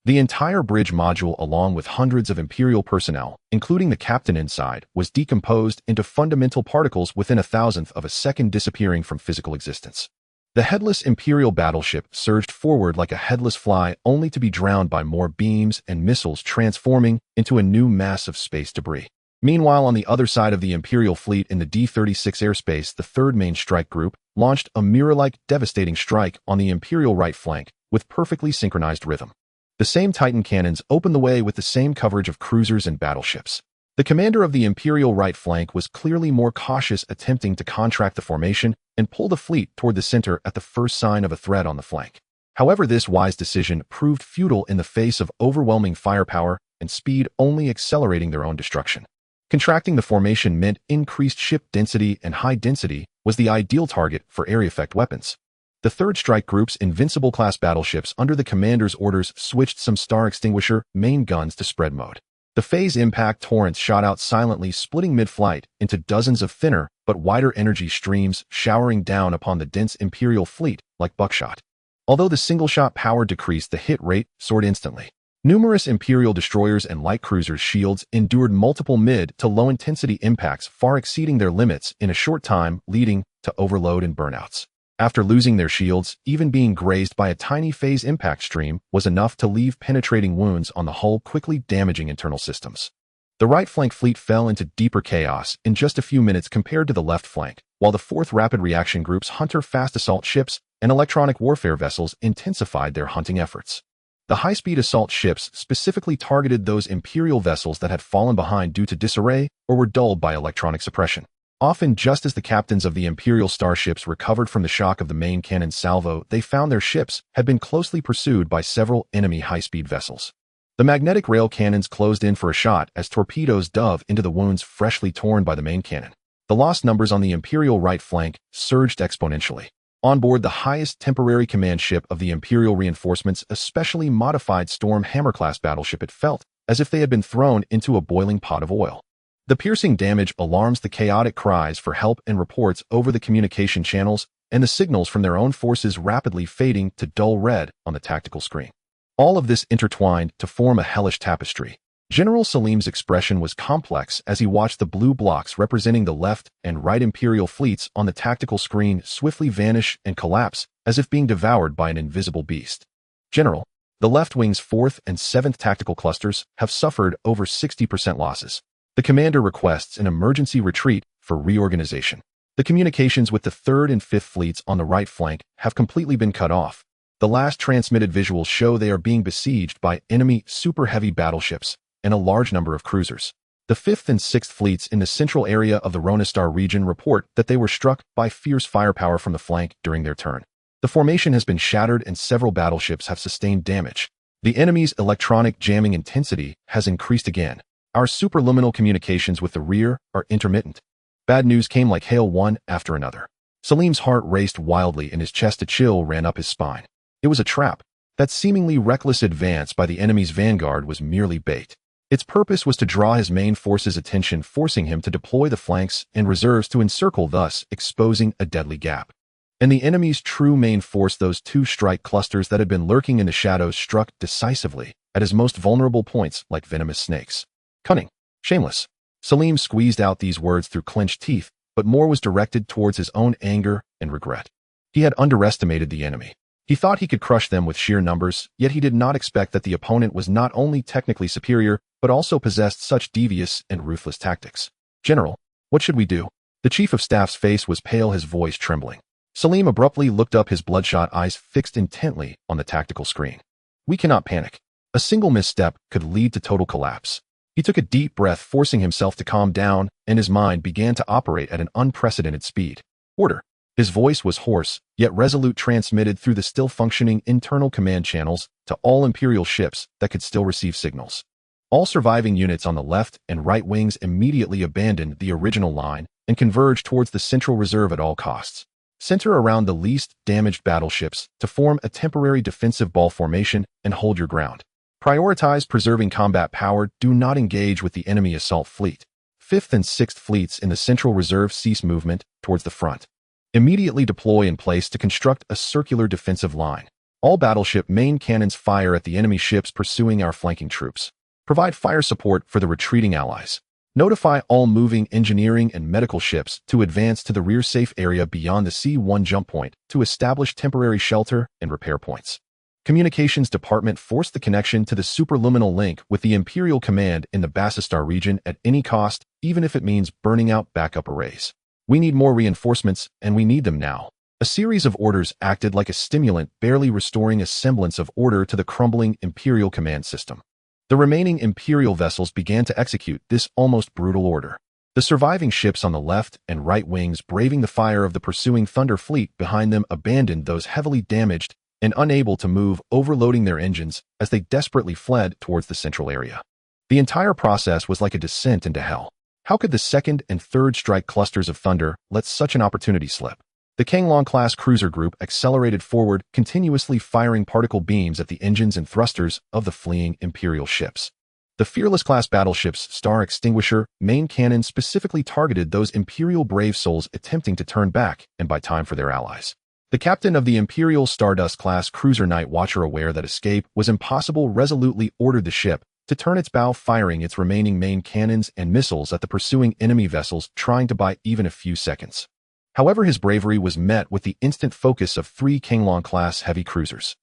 Speaker 1: The entire bridge module, along with hundreds of Imperial personnel, including the captain inside, was decomposed into fundamental particles within a thousandth of a second, disappearing from physical existence. The headless Imperial battleship surged forward like a headless fly, only to be drowned by more beams and missiles, transforming into a new mass of space debris. Meanwhile, on the other side of the Imperial fleet in the D-36 airspace, the third main strike group launched a mirror-like devastating strike on the Imperial right flank with perfectly synchronized rhythm. The same Titan cannons opened the way with the same coverage of cruisers and battleships. The commander of the Imperial right flank was clearly more cautious, attempting to contract the formation and pull the fleet toward the center at the first sign of a threat on the flank. However, this wise decision proved futile in the face of overwhelming firepower and speed, only accelerating their own destruction. Contracting the formation meant increased ship density, and high density was the ideal target for area effect weapons. The third strike group's Invincible-class battleships, under the commander's orders, switched some Star Extinguisher main guns to spread mode. The phase impact torrents shot out silently, splitting mid-flight into dozens of thinner but wider energy streams, showering down upon the dense Imperial fleet like buckshot. Although the single-shot power decreased, the hit rate soared instantly. Numerous Imperial destroyers and light cruisers' shields endured multiple mid to low-intensity impacts, far exceeding their limits in a short time, leading to overload and burnouts. After losing their shields, even being grazed by a tiny phase impact stream was enough to leave penetrating wounds on the hull, quickly damaging internal systems. The right flank fleet fell into deeper chaos in just a few minutes compared to the left flank, while the 4th Rapid Reaction Group's Hunter fast assault ships and electronic warfare vessels intensified their hunting efforts. The high-speed assault ships specifically targeted those Imperial vessels that had fallen behind due to disarray or were dulled by electronic suppression. Often, just as the captains of the Imperial starships recovered from the shock of the main cannon salvo, they found their ships had been closely pursued by several enemy high-speed vessels. The magnetic rail cannons closed in for a shot as torpedoes dove into the wounds freshly torn by the main cannon. The loss numbers on the Imperial right flank surged exponentially. On board the highest temporary command ship of the Imperial reinforcements, a specially modified Storm Hammer-class battleship, it felt as if they had been thrown into a boiling pot of oil. The piercing damage alarms the chaotic cries for help and reports over the communication channels, and the signals from their own forces rapidly fading to dull red on the tactical screen. All of this intertwined to form a hellish tapestry. General Salim's expression was complex as he watched the blue blocks representing the left and right Imperial fleets on the tactical screen swiftly vanish and collapse as if being devoured by an invisible beast. General, the left wing's 4th and 7th tactical clusters have suffered over 60% losses. The commander requests an emergency retreat for reorganization. The communications with the 3rd and 5th fleets on the right flank have completely been cut off. The last transmitted visuals show they are being besieged by enemy super-heavy battleships and a large number of cruisers. The 5th and 6th fleets in the central area of the Ronistar region report that they were struck by fierce firepower from the flank during their turn. The formation has been shattered and several battleships have sustained damage. The enemy's electronic jamming intensity has increased again. Our superluminal communications with the rear are intermittent. Bad news came like hail one after another. Salim's heart raced wildly and his chest a chill ran up his spine. It was a trap. That seemingly reckless advance by the enemy's vanguard was merely bait. Its purpose was to draw his main force's attention, forcing him to deploy the flanks and reserves to encircle, thus exposing a deadly gap. And the enemy's true main force, those 2 strike clusters that had been lurking in the shadows, struck decisively at his most vulnerable points like venomous snakes. Cunning. Shameless. Salim squeezed out these words through clenched teeth, but more was directed towards his own anger and regret. He had underestimated the enemy. He thought he could crush them with sheer numbers, yet he did not expect that the opponent was not only technically superior, but also possessed such devious and ruthless tactics. General, what should we do? The chief of staff's face was pale, his voice trembling. Salim abruptly looked up, his bloodshot eyes fixed intently on the tactical screen. We cannot panic. A single misstep could lead to total collapse. He took a deep breath, forcing himself to calm down, and his mind began to operate at an unprecedented speed. Order. His voice was hoarse, yet resolute, transmitted through the still-functioning internal command channels to all Imperial ships that could still receive signals. All surviving units on the left and right wings immediately abandoned the original line and converged towards the central reserve at all costs. Center around the least damaged battleships to form a temporary defensive ball formation and hold your ground. Prioritize preserving combat power. Do not engage with the enemy assault fleet. 5th and 6th fleets in the central reserve cease movement towards the front. Immediately deploy in place to construct a circular defensive line. All battleship main cannons fire at the enemy ships pursuing our flanking troops. Provide fire support for the retreating allies. Notify all moving engineering and medical ships to advance to the rear safe area beyond the C1 jump point to establish temporary shelter and repair points. Communications Department force the connection to the superluminal link with the Imperial Command in the Bassistar region at any cost, even if it means burning out backup arrays. We need more reinforcements, and we need them now. A series of orders acted like a stimulant, barely restoring a semblance of order to the crumbling Imperial command system. The remaining Imperial vessels began to execute this almost brutal order. The surviving ships on the left and right wings, braving the fire of the pursuing Thunder fleet behind them, abandoned those heavily damaged and unable to move, overloading their engines as they desperately fled towards the central area. The entire process was like a descent into hell. How could the 2nd and 3rd strike clusters of Thunder let such an opportunity slip? The Kanglong-class cruiser group accelerated forward, continuously firing particle beams at the engines and thrusters of the fleeing Imperial ships. The Fearless-class battleship's Star Extinguisher main cannon specifically targeted those Imperial brave souls attempting to turn back and buy time for their allies. The captain of the Imperial Stardust-class cruiser Night Watcher, aware that escape was impossible, resolutely ordered the ship to turn its bow, firing its remaining main cannons and missiles at the pursuing enemy vessels trying to buy even a few seconds. However, his bravery was met with the instant focus of 3 Kanglong-class heavy cruisers.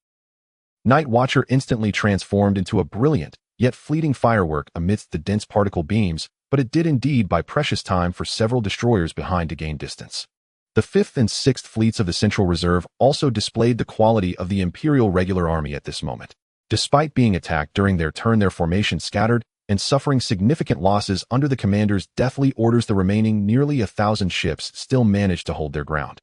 Speaker 1: Night Watcher instantly transformed into a brilliant, yet fleeting firework amidst the dense particle beams, but it did indeed buy precious time for several destroyers behind to gain distance. The 5th and 6th fleets of the Central Reserve also displayed the quality of the Imperial Regular Army at this moment. Despite being attacked during their turn, their formation scattered and suffering significant losses under the commander's deathly orders, the remaining nearly 1,000 ships still managed to hold their ground.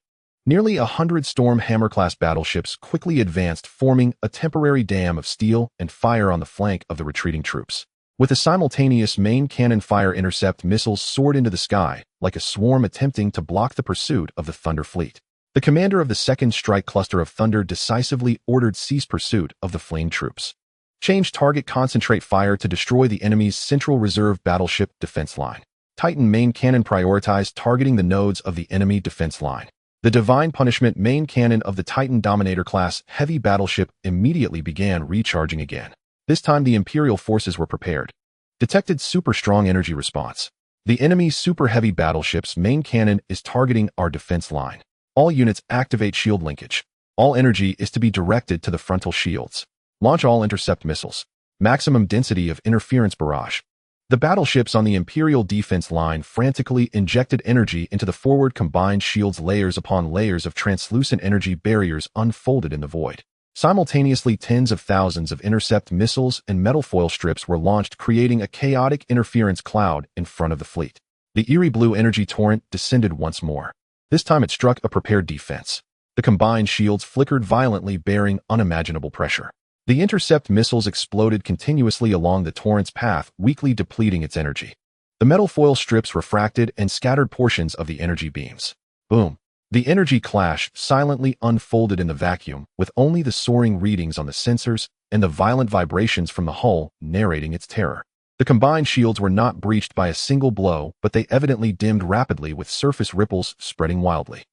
Speaker 1: Nearly 100 Storm Hammer-class battleships quickly advanced, forming a temporary dam of steel and fire on the flank of the retreating troops. With a simultaneous main cannon fire, intercept missiles soared into the sky, like a swarm attempting to block the pursuit of the Thunder fleet. The commander of the 2nd Strike Cluster of Thunder decisively ordered cease pursuit of the fleeing troops. Change target, concentrate fire to destroy the enemy's Central Reserve battleship defense line. Titan main cannon prioritized targeting the nodes of the enemy defense line. The Divine Punishment main cannon of the Titan Dominator-class heavy battleship immediately began recharging again. This time the Imperial forces were prepared. Detected super strong energy response. The enemy super heavy battleship's main cannon is targeting our defense line. All units activate shield linkage. All energy is to be directed to the frontal shields. Launch all intercept missiles. Maximum density of interference barrage. The battleships on the Imperial defense line frantically injected energy into the forward combined shields. Layers upon layers of translucent energy barriers unfolded in the void. Simultaneously, tens of thousands of intercept missiles and metal foil strips were launched, creating a chaotic interference cloud in front of the fleet. The eerie blue energy torrent descended once more. This time it struck a prepared defense. The combined shields flickered violently, bearing unimaginable pressure. The intercept missiles exploded continuously along the torrent's path, weakly depleting its energy. The metal foil strips refracted and scattered portions of the energy beams. Boom! The energy clash silently unfolded in the vacuum, with only the soaring readings on the sensors and the violent vibrations from the hull narrating its terror. The combined shields were not breached by a single blow, but they evidently dimmed rapidly, with surface ripples spreading wildly.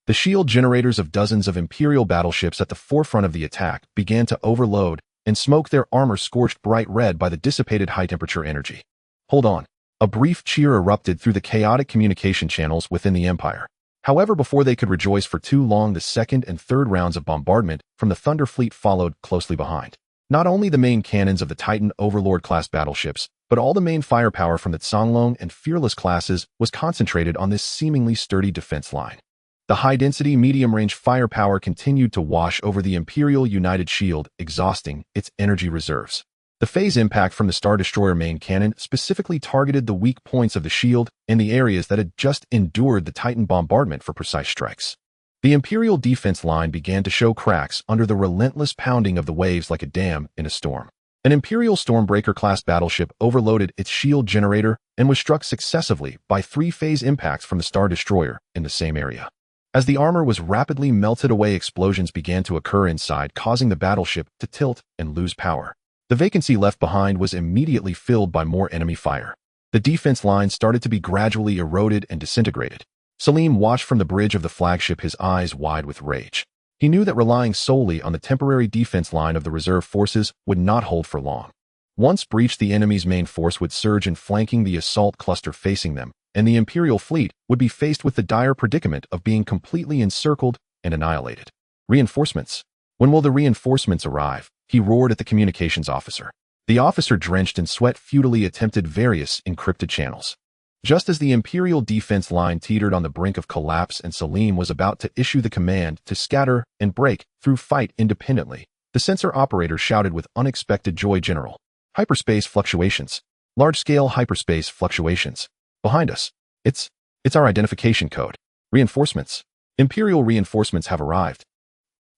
Speaker 1: The shield generators of dozens of Imperial battleships at the forefront of the attack began to overload and smoke, their armor scorched bright red by the dissipated high-temperature energy. Hold on. A brief cheer erupted through the chaotic communication channels within the Empire. However, before they could rejoice for too long, the second and third rounds of bombardment from the Thunder fleet followed closely behind. Not only the main cannons of the Titan Overlord-class battleships, but all the main firepower from the Songlong and Fearless classes was concentrated on this seemingly sturdy defense line. The high-density, medium-range firepower continued to wash over the Imperial United Shield, exhausting its energy reserves. The phase impact from the Star Destroyer main cannon specifically targeted the weak points of the shield and the areas that had just endured the Titan bombardment for precise strikes. The Imperial defense line began to show cracks under the relentless pounding of the waves like a dam in a storm. An Imperial Stormbreaker-class battleship overloaded its shield generator and was struck successively by 3 phase impacts from the Star Destroyer in the same area. As the armor was rapidly melted away, explosions began to occur inside, causing the battleship to tilt and lose power. The vacancy left behind was immediately filled by more enemy fire. The defense line started to be gradually eroded and disintegrated. Salim watched from the bridge of the flagship, his eyes wide with rage. He knew that relying solely on the temporary defense line of the reserve forces would not hold for long. Once breached, the enemy's main force would surge in, flanking the assault cluster facing them, and the Imperial fleet would be faced with the dire predicament of being completely encircled and annihilated. Reinforcements. When will the reinforcements arrive? He roared at the communications officer. The officer, drenched in sweat, futilely attempted various encrypted channels. Just as the Imperial defense line teetered on the brink of collapse and Salim was about to issue the command to scatter and break through, fight independently, the sensor operator shouted with unexpected joy, "General! Hyperspace fluctuations. Large-scale hyperspace fluctuations. Behind us. It's our identification code. Reinforcements. Imperial reinforcements have arrived."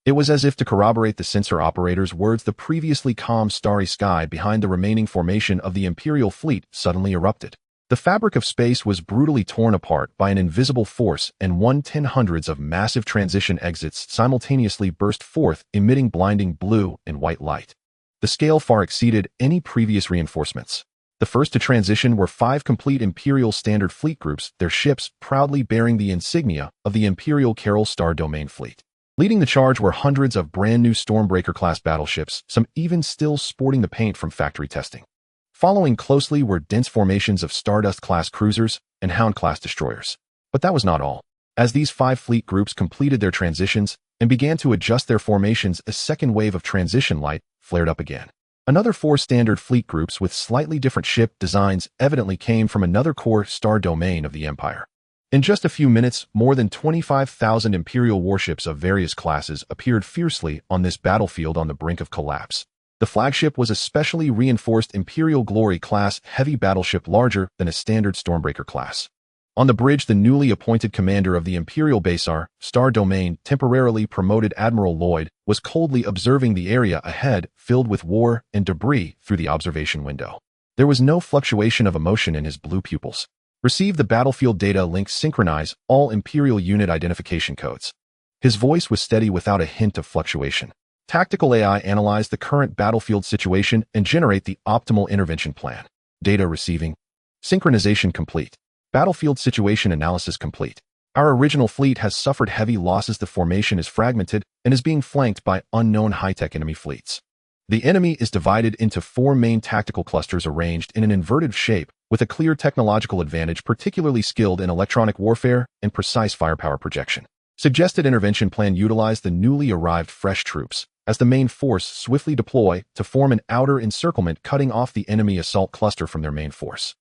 Speaker 1: It was as if to corroborate the sensor operator's words, the previously calm starry sky behind the remaining formation of the Imperial fleet suddenly erupted. The fabric of space was brutally torn apart by an invisible force, and 1/1000 of massive transition exits simultaneously burst forth, emitting blinding blue and white light. The scale far exceeded any previous reinforcements. The first to transition were 5 complete Imperial Standard Fleet groups, their ships proudly bearing the insignia of the Imperial Carol Star Domain Fleet. Leading the charge were hundreds of brand-new Stormbreaker-class battleships, some even still sporting the paint from factory testing. Following closely were dense formations of Stardust-class cruisers and Hound-class destroyers. But that was not all. As these 5 fleet groups completed their transitions and began to adjust their formations, a second wave of transition light flared up again. Another 4 standard fleet groups with slightly different ship designs evidently came from another core star domain of the Empire. In just a few minutes, more than 25,000 Imperial warships of various classes appeared fiercely on this battlefield on the brink of collapse. The flagship was a specially reinforced Imperial Glory class heavy battleship, larger than a standard Stormbreaker class. On the bridge, the newly appointed commander of the Imperial Basar, Star Domain, temporarily promoted Admiral Lloyd, was coldly observing the area ahead, filled with war and debris, through the observation window. There was no fluctuation of emotion in his blue pupils. Receive the battlefield data link. Synchronize all Imperial unit identification codes. His voice was steady without a hint of fluctuation. Tactical AI analyze the current battlefield situation and generate the optimal intervention plan. Data receiving. Synchronization complete. Battlefield situation analysis complete. Our original fleet has suffered heavy losses. The formation is fragmented and is being flanked by unknown high-tech enemy fleets. The enemy is divided into 4 main tactical clusters arranged in an inverted shape with a clear technological advantage, particularly skilled in electronic warfare and precise firepower projection. Suggested intervention plan: utilize the newly arrived fresh troops as the main force, swiftly deploy to form an outer encirclement cutting off the enemy assault cluster from their main force.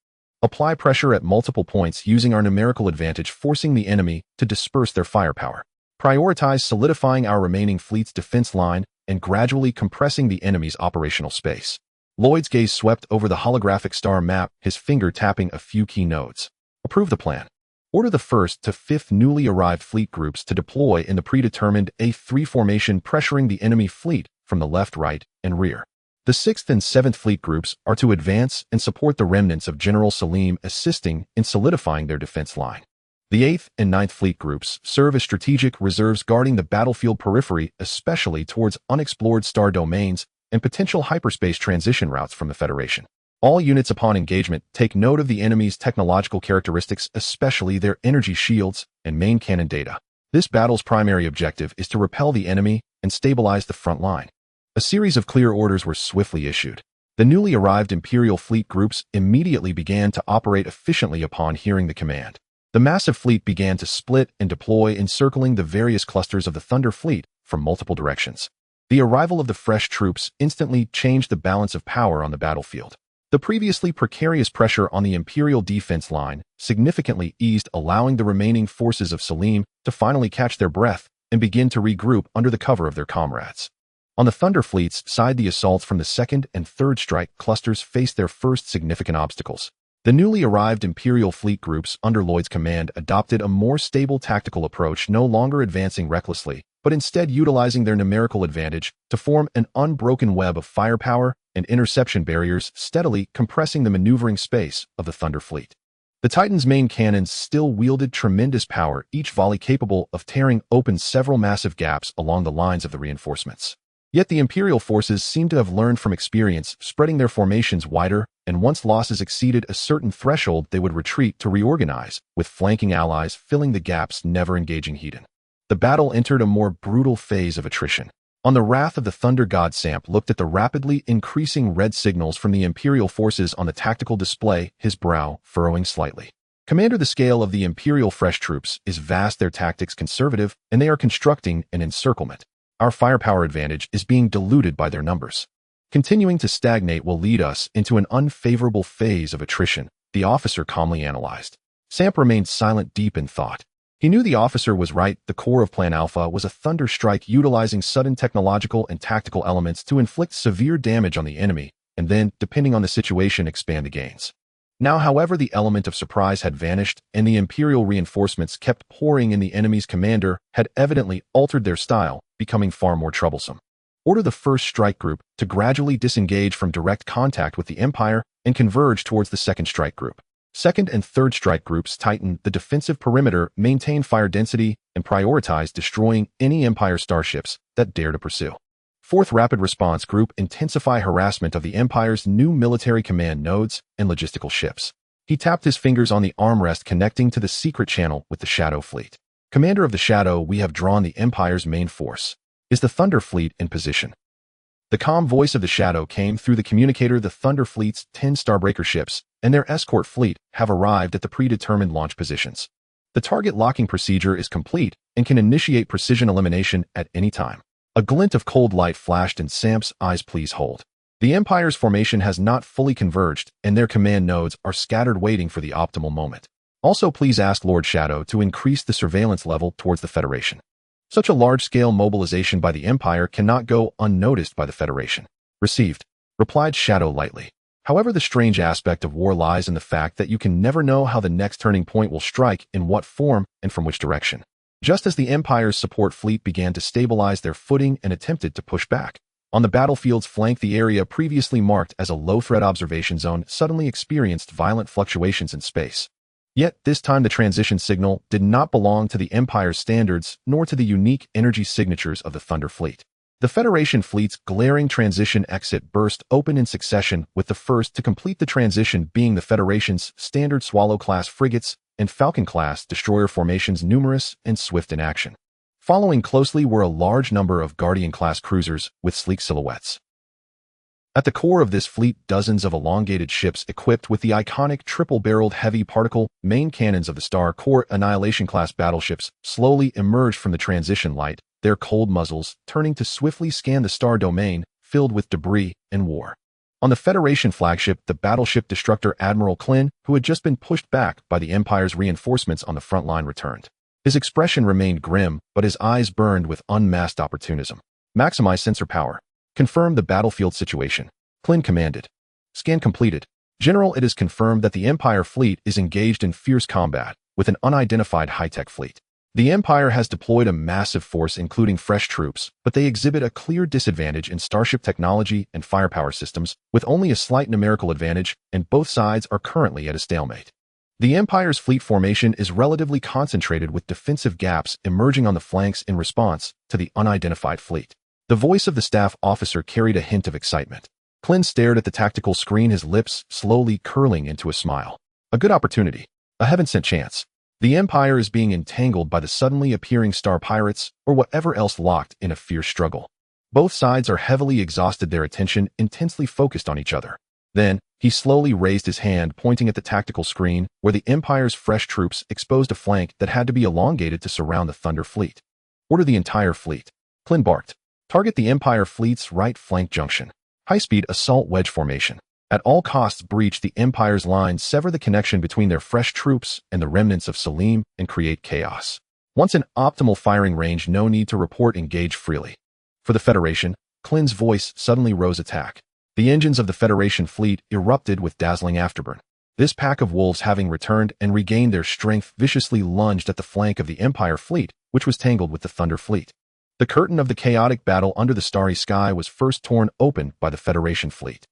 Speaker 1: Apply pressure at multiple points using our numerical advantage, forcing the enemy to disperse their firepower. Prioritize solidifying our remaining fleet's defense line and gradually compressing the enemy's operational space. Lloyd's gaze swept over the holographic star map, his finger tapping a few key nodes. Approve the plan. Order the 1st to 5th newly arrived fleet groups to deploy in the predetermined A3 formation, pressuring the enemy fleet from the left, right, and rear. The 6th and 7th fleet groups are to advance and support the remnants of General Salim, assisting in solidifying their defense line. The 8th and 9th fleet groups serve as strategic reserves, guarding the battlefield periphery, especially towards unexplored star domains and potential hyperspace transition routes from the Federation. All units upon engagement take note of the enemy's technological characteristics, especially their energy shields and main cannon data. This battle's primary objective is to repel the enemy and stabilize the front line. A series of clear orders were swiftly issued. The newly arrived Imperial fleet groups immediately began to operate efficiently upon hearing the command. The massive fleet began to split and deploy, encircling the various clusters of the Thunder Fleet from multiple directions. The arrival of the fresh troops instantly changed the balance of power on the battlefield. The previously precarious pressure on the Imperial defense line significantly eased, allowing the remaining forces of Salim to finally catch their breath and begin to regroup under the cover of their comrades. On the Thunder Fleet's side, the assaults from the 2nd and 3rd strike clusters faced their first significant obstacles. The newly arrived Imperial fleet groups under Lloyd's command adopted a more stable tactical approach, no longer advancing recklessly, but instead utilizing their numerical advantage to form an unbroken web of firepower and interception barriers, steadily compressing the maneuvering space of the Thunder Fleet. The Titan's main cannons still wielded tremendous power, each volley capable of tearing open several massive gaps along the lines of the reinforcements. Yet the Imperial forces seemed to have learned from experience, spreading their formations wider, and once losses exceeded a certain threshold, they would retreat to reorganize, with flanking allies filling the gaps, never engaging head-on. The battle entered a more brutal phase of attrition. On the wrath of the Thunder God, Samp looked at the rapidly increasing red signals from the Imperial forces on the tactical display, his brow furrowing slightly. Commander, the scale of the Imperial fresh troops is vast, their tactics conservative, and they are constructing an encirclement. Our firepower advantage is being diluted by their numbers. Continuing to stagnate will lead us into an unfavorable phase of attrition, the officer calmly analyzed. Samp remained silent, deep in thought. He knew the officer was right. The core of Plan Alpha was a thunder strike, utilizing sudden technological and tactical elements to inflict severe damage on the enemy, and then, depending on the situation, expand the gains. Now, however, the element of surprise had vanished, and the Imperial reinforcements kept pouring in. The enemy's commander had evidently altered their style, becoming far more troublesome. Order the 1st strike group to gradually disengage from direct contact with the Empire and converge towards the 2nd strike group. 2nd and 3rd strike groups tighten the defensive perimeter, maintain fire density, and prioritize destroying any Empire starships that dare to pursue. 4th Rapid Response Group intensify harassment of the Empire's new military command nodes and logistical ships. He tapped his fingers on the armrest connecting to the secret channel with the Shadow Fleet. Commander of the Shadow, we have drawn the Empire's main force. Is the Thunder Fleet in position? The calm voice of the Shadow came through the communicator. The Thunder Fleet's 10 Starbreaker ships and their escort fleet have arrived at the predetermined launch positions. The target locking procedure is complete and can initiate precision elimination at any time. A glint of cold light flashed in Samp's eyes. Please hold. The Empire's formation has not fully converged, and their command nodes are scattered, waiting for the optimal moment. Also, please ask Lord Shadow to increase the surveillance level towards the Federation. Such a large-scale mobilization by the Empire cannot go unnoticed by the Federation. Received, replied Shadow lightly. However, the strange aspect of war lies in the fact that you can never know how the next turning point will strike, in what form, and from which direction. Just as the Empire's support fleet began to stabilize their footing and attempted to push back, on the battlefield's flank, the area previously marked as a low-threat observation zone suddenly experienced violent fluctuations in space. Yet, this time the transition signal did not belong to the Empire's standards, nor to the unique energy signatures of the Thunder Fleet. The Federation fleet's glaring transition exit burst open in succession, with the first to complete the transition being the Federation's standard Swallow-class frigates and Falcon-class destroyer formations, numerous and swift in action. Following closely were a large number of Guardian-class cruisers with sleek silhouettes. At the core of this fleet, dozens of elongated ships equipped with the iconic triple-barreled heavy particle main cannons of the Star Corps Annihilation-class battleships slowly emerged from the transition light, their cold muzzles turning to swiftly scan the star domain filled with debris and war. On the Federation flagship, the battleship destructor Admiral Klin, who had just been pushed back by the Empire's reinforcements on the front line, returned. His expression remained grim, but his eyes burned with unmasked opportunism. Maximize sensor power. Confirm the battlefield situation. Klin commanded. Scan completed. General, it is confirmed that the Empire fleet is engaged in fierce combat with an unidentified high-tech fleet. The Empire has deployed a massive force including fresh troops, but they exhibit a clear disadvantage in starship technology and firepower systems, with only a slight numerical advantage, and both sides are currently at a stalemate. The Empire's fleet formation is relatively concentrated, with defensive gaps emerging on the flanks in response to the unidentified fleet. The voice of the staff officer carried a hint of excitement. Klin stared at the tactical screen, his lips slowly curling into a smile. A good opportunity. A heaven-sent chance. The Empire is being entangled by the suddenly appearing star pirates, or whatever else, locked in a fierce struggle. Both sides are heavily exhausted, their attention intensely focused on each other. Then, he slowly raised his hand, pointing at the tactical screen, where the Empire's fresh troops exposed a flank that had to be elongated to surround the Thunder Fleet. Order the entire fleet. Klin barked. Target the Empire fleet's right flank junction. High-speed assault wedge formation. At all costs, breach the Empire's lines, sever the connection between their fresh troops and the remnants of Salim, and create chaos. Once in optimal firing range, no need to report, engage freely. For the Federation, Klin's voice suddenly rose. Attack. The engines of the Federation fleet erupted with dazzling afterburn. This pack of wolves, having returned and regained their strength, viciously lunged at the flank of the Empire fleet, which was tangled with the Thunder Fleet. The curtain of the chaotic battle under the starry sky was first torn open by the Federation fleet.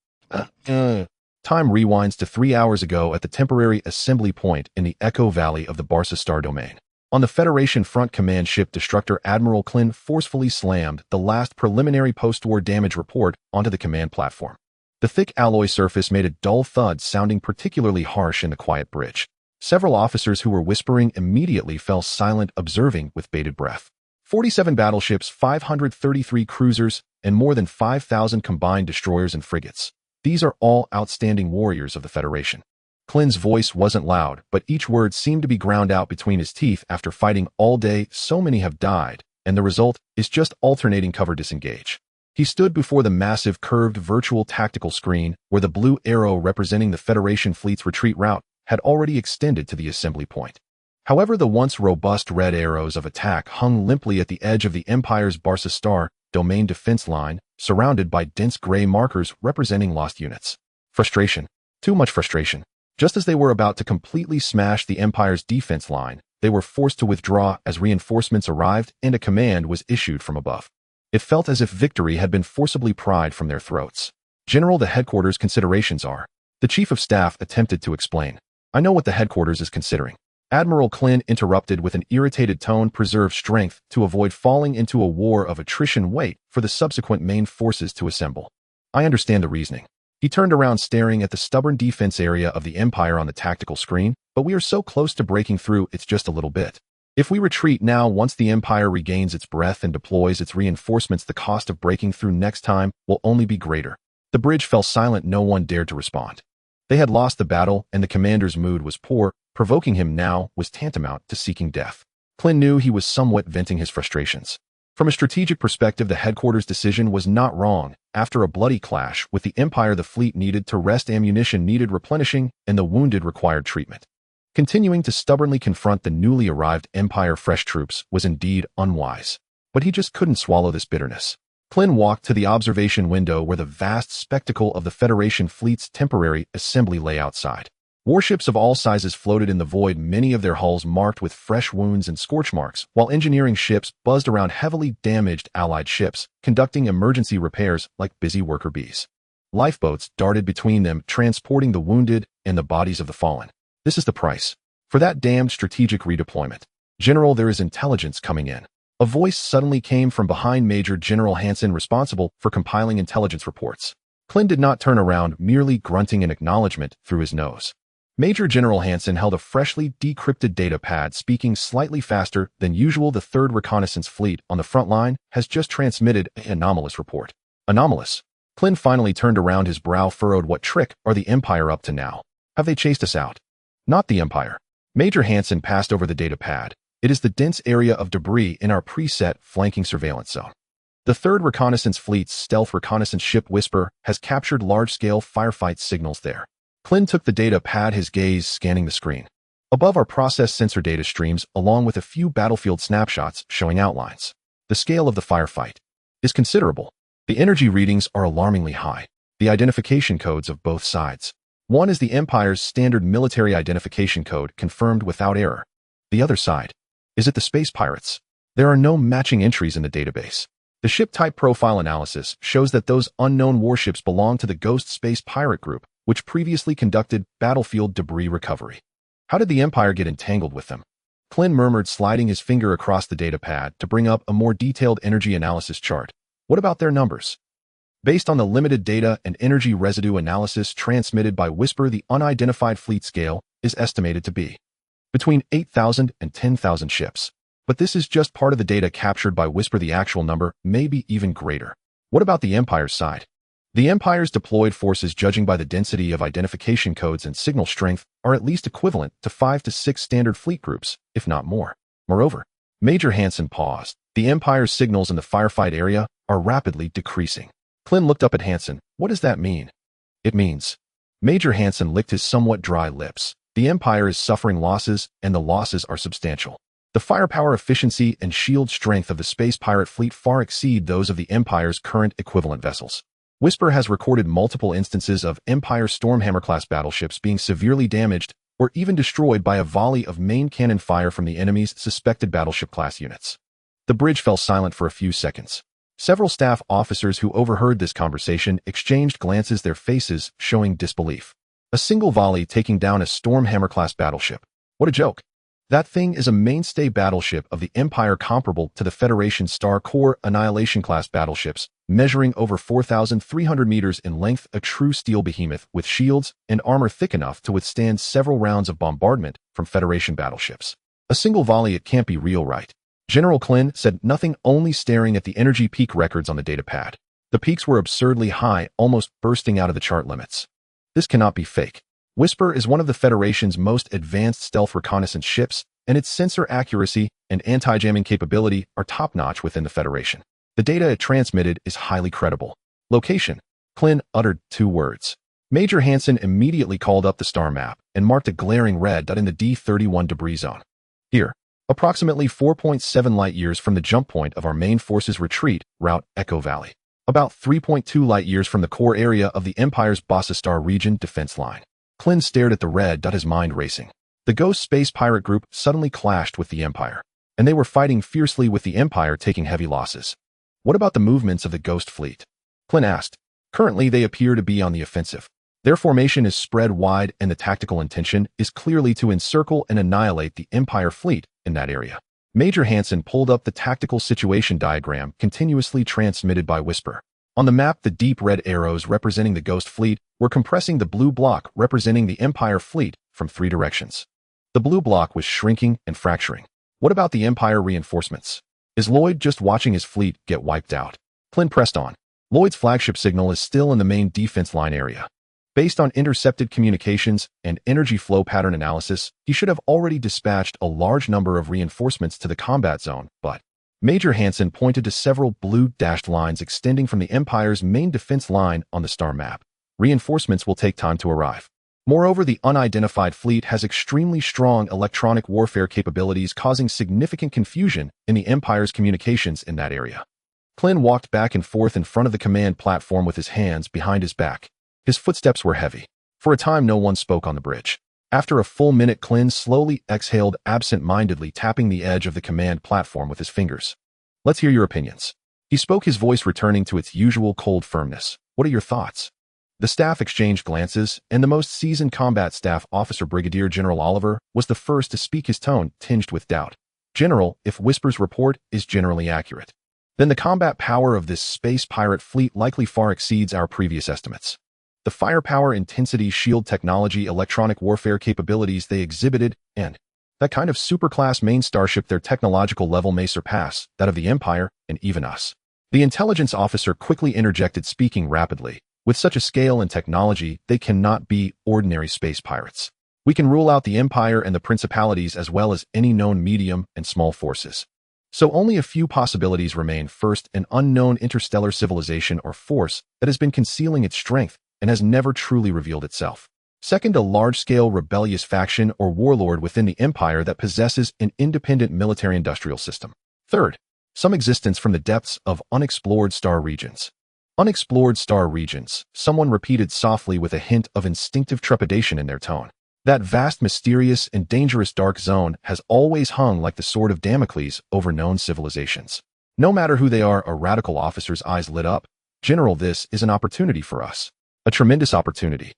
Speaker 1: Time rewinds to 3 hours ago at the temporary assembly point in the Echo Valley of the Barca star domain. On the Federation front, command ship destructor Admiral Klin forcefully slammed the last preliminary post-war damage report onto the command platform. The thick alloy surface made a dull thud, sounding particularly harsh in the quiet bridge. Several officers who were whispering immediately fell silent, observing with bated breath. 47 battleships, 533 cruisers, and more than 5,000 combined destroyers and frigates. These are all outstanding warriors of the Federation. Klin's voice wasn't loud, but each word seemed to be ground out between his teeth. After fighting all day, so many have died, and the result is just alternating cover disengage. He stood before the massive curved virtual tactical screen, where the blue arrow representing the Federation fleet's retreat route had already extended to the assembly point. However, the once robust red arrows of attack hung limply at the edge of the Empire's Barca Star domain defense line, surrounded by dense gray markers representing lost units. Frustration. Too much frustration. Just as they were about to completely smash the Empire's defense line, they were forced to withdraw as reinforcements arrived and a command was issued from above. It felt as if victory had been forcibly pried from their throats. General, the headquarters considerations are. The Chief of Staff attempted to explain. I know what the headquarters is considering. Admiral Klin interrupted with an irritated tone. Preserve strength to avoid falling into a war of attrition. Wait for the subsequent main forces to assemble. I understand the reasoning. He turned around, staring at the stubborn defense area of the Empire on the tactical screen, but we are so close to breaking through, it's just a little bit. If we retreat now, once the Empire regains its breath and deploys its reinforcements, the cost of breaking through next time will only be greater. The bridge fell silent. No one dared to respond. They had lost the battle, and the commander's mood was poor. Provoking him now was tantamount to seeking death. Klin knew he was somewhat venting his frustrations. From a strategic perspective, the headquarters' decision was not wrong. After a bloody clash with the Empire, the fleet needed to rest, ammunition needed replenishing, and the wounded required treatment. Continuing to stubbornly confront the newly arrived Empire fresh troops was indeed unwise. But he just couldn't swallow this bitterness. Clint walked to the observation window where the vast spectacle of the Federation fleet's temporary assembly lay outside. Warships of all sizes floated in the void, many of their hulls marked with fresh wounds and scorch marks, while engineering ships buzzed around heavily damaged Allied ships, conducting emergency repairs like busy worker bees. Lifeboats darted between them, transporting the wounded and the bodies of the fallen. This is the price for that damned strategic redeployment. General, there is intelligence coming in. A voice suddenly came from behind Major General Hansen, responsible for compiling intelligence reports. Clint did not turn around, merely grunting in acknowledgement through his nose. Major General Hansen held a freshly decrypted data pad, speaking slightly faster than usual. The 3rd Reconnaissance Fleet on the front line has just transmitted an anomalous report. Anomalous? Clint finally turned around, his brow furrowed. What trick are the Empire up to now? Have they chased us out? Not the Empire. Major Hansen passed over the data pad. It is the dense area of debris in our preset flanking surveillance zone. The 3rd Reconnaissance Fleet's stealth reconnaissance ship Whisper has captured large-scale firefight signals there. Clint took the data pad, his gaze scanning the screen. Above are process sensor data streams, along with a few battlefield snapshots showing outlines. The scale of the firefight is considerable. The energy readings are alarmingly high. The identification codes of both sides. One is the Empire's standard military identification code, confirmed without error. The other side. Is it the space pirates? There are no matching entries in the database. The ship type profile analysis shows that those unknown warships belong to the Ghost Space Pirate Group, which previously conducted battlefield debris recovery. How did the Empire get entangled with them? Clint murmured, sliding his finger across the data pad to bring up a more detailed energy analysis chart. What about their numbers? Based on the limited data and energy residue analysis transmitted by Whisper, the unidentified fleet scale is estimated to be between 8,000 and 10,000 ships. But this is just part of the data captured by Whisper. The actual number may be even greater. What about the Empire's side? The Empire's deployed forces, judging by the density of identification codes and signal strength, are at least equivalent to 5 to 6 standard fleet groups, if not more. Moreover, Major Hansen paused. The Empire's signals in the firefight area are rapidly decreasing. Clint looked up at Hansen. What does that mean? It means. Major Hansen licked his somewhat dry lips. The Empire is suffering losses, and the losses are substantial. The firepower efficiency and shield strength of the space pirate fleet far exceed those of the Empire's current equivalent vessels. Whisper has recorded multiple instances of Empire Stormhammer-class battleships being severely damaged or even destroyed by a volley of main cannon fire from the enemy's suspected battleship-class units. The bridge fell silent for a few seconds. Several staff officers who overheard this conversation exchanged glances, their faces showing disbelief. A single volley taking down a Stormhammer-class battleship. What a joke. That thing is a mainstay battleship of the Empire, comparable to the Federation Star Corps Annihilation-class battleships, measuring over 4,300 meters in length, a true steel behemoth with shields and armor thick enough to withstand several rounds of bombardment from Federation battleships. A single volley, it can't be real, right? General Clint said nothing, only staring at the energy peak records on the datapad. The peaks were absurdly high, almost bursting out of the chart limits. This cannot be fake. Whisper is one of the Federation's most advanced stealth reconnaissance ships, and its sensor accuracy and anti-jamming capability are top-notch within the Federation. The data it transmitted is highly credible. Location. Clint uttered 2 words. Major Hansen immediately called up the star map and marked a glaring red dot in the D31 debris zone. Here, approximately 4.7 light-years from the jump point of our main forces' retreat route, Echo Valley. About 3.2 light-years from the core area of the Empire's Bossastar region defense line. Clint stared at the red dot, his mind racing. The Ghost Space Pirate Group suddenly clashed with the Empire, and they were fighting fiercely, with the Empire taking heavy losses. What about the movements of the Ghost Fleet? Clint asked. Currently, they appear to be on the offensive. Their formation is spread wide, and the tactical intention is clearly to encircle and annihilate the Empire fleet in that area. Major Hansen pulled up the tactical situation diagram continuously transmitted by Whisper. On the map, the deep red arrows representing the Ghost Fleet were compressing the blue block representing the Empire fleet from 3 directions. The blue block was shrinking and fracturing. What about the Empire reinforcements? Is Lloyd just watching his fleet get wiped out? Clint pressed on. Lloyd's flagship signal is still in the main defense line area. Based on intercepted communications and energy flow pattern analysis, he should have already dispatched a large number of reinforcements to the combat zone, but Major Hansen pointed to several blue dashed lines extending from the Empire's main defense line on the star map. Reinforcements will take time to arrive. Moreover, the unidentified fleet has extremely strong electronic warfare capabilities, causing significant confusion in the Empire's communications in that area. Clint walked back and forth in front of the command platform with his hands behind his back. His footsteps were heavy. For a time, no one spoke on the bridge. After a full minute, Clint slowly exhaled absent-mindedly, tapping the edge of the command platform with his fingers. "Let's hear your opinions." He spoke, his voice returning to its usual cold firmness. "What are your thoughts?" The staff exchanged glances, and the most seasoned combat staff officer, Brigadier General Oliver, was the first to speak, his tone tinged with doubt. "General, if Whisper's report is generally accurate, then the combat power of this space pirate fleet likely far exceeds our previous estimates. The firepower, intensity, shield technology, electronic warfare capabilities they exhibited, and that kind of superclass main starship, their technological level may surpass that of the Empire and even us." The intelligence officer quickly interjected, speaking rapidly. "With such a scale and technology, they cannot be ordinary space pirates. We can rule out the Empire and the Principalities as well as any known medium and small forces. So only a few possibilities remain. First, an unknown interstellar civilization or force that has been concealing its strength and has never truly revealed itself. Second, a large-scale rebellious faction or warlord within the Empire that possesses an independent military-industrial system. Third, some existence from the depths of unexplored star regions." "Unexplored star regions," someone repeated softly with a hint of instinctive trepidation in their tone. "That vast, mysterious, and dangerous dark zone has always hung like the sword of Damocles over known civilizations. No matter who they are," a radical officer's eyes lit up. "General, this is an opportunity for us. A tremendous opportunity."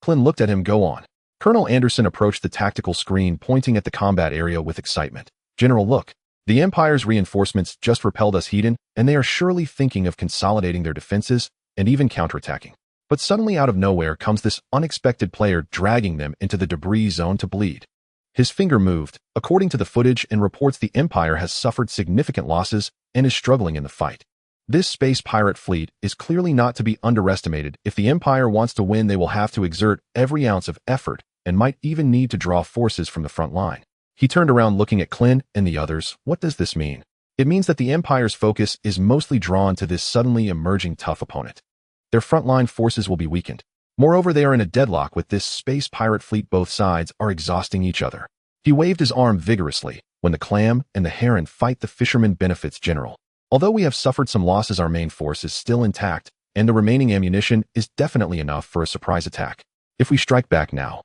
Speaker 1: Clint looked at him. "Go on." Colonel Anderson approached the tactical screen, pointing at the combat area with excitement. "General, look. The Empire's reinforcements just repelled us, Hedon, and they are surely thinking of consolidating their defenses and even counterattacking. But suddenly out of nowhere comes this unexpected player, dragging them into the debris zone to bleed." His finger moved. "According to the footage and reports, the Empire has suffered significant losses and is struggling in the fight. This space pirate fleet is clearly not to be underestimated. If the Empire wants to win, they will have to exert every ounce of effort and might even need to draw forces from the front line." He turned around, looking at Clint and the others. "What does this mean?" "It means that the Empire's focus is mostly drawn to this suddenly emerging tough opponent. Their frontline forces will be weakened. Moreover, they are in a deadlock with this space pirate fleet. Both sides are exhausting each other." He waved his arm vigorously. "When the clam and the heron fight, the fisherman benefits, General. Although we have suffered some losses, our main force is still intact, and the remaining ammunition is definitely enough for a surprise attack. If we strike back now..."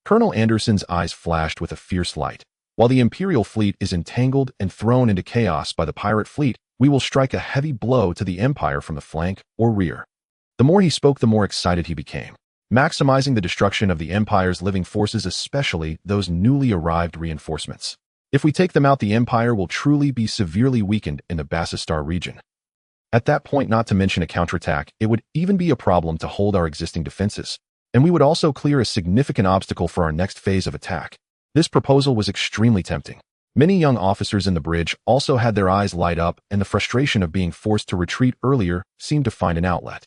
Speaker 1: Colonel Anderson's eyes flashed with a fierce light. "While the Imperial fleet is entangled and thrown into chaos by the pirate fleet, we will strike a heavy blow to the Empire from the flank or rear." The more he spoke, the more excited he became. Maximizing the destruction of the Empire's living forces, especially those newly arrived reinforcements. If we take them out, the Empire will truly be severely weakened in the Bassistar region. At that point, not to mention a counterattack, it would even be a problem to hold our existing defenses, and we would also clear a significant obstacle for our next phase of attack. This proposal was extremely tempting. Many young officers in the bridge also had their eyes light up, and the frustration of being forced to retreat earlier seemed to find an outlet.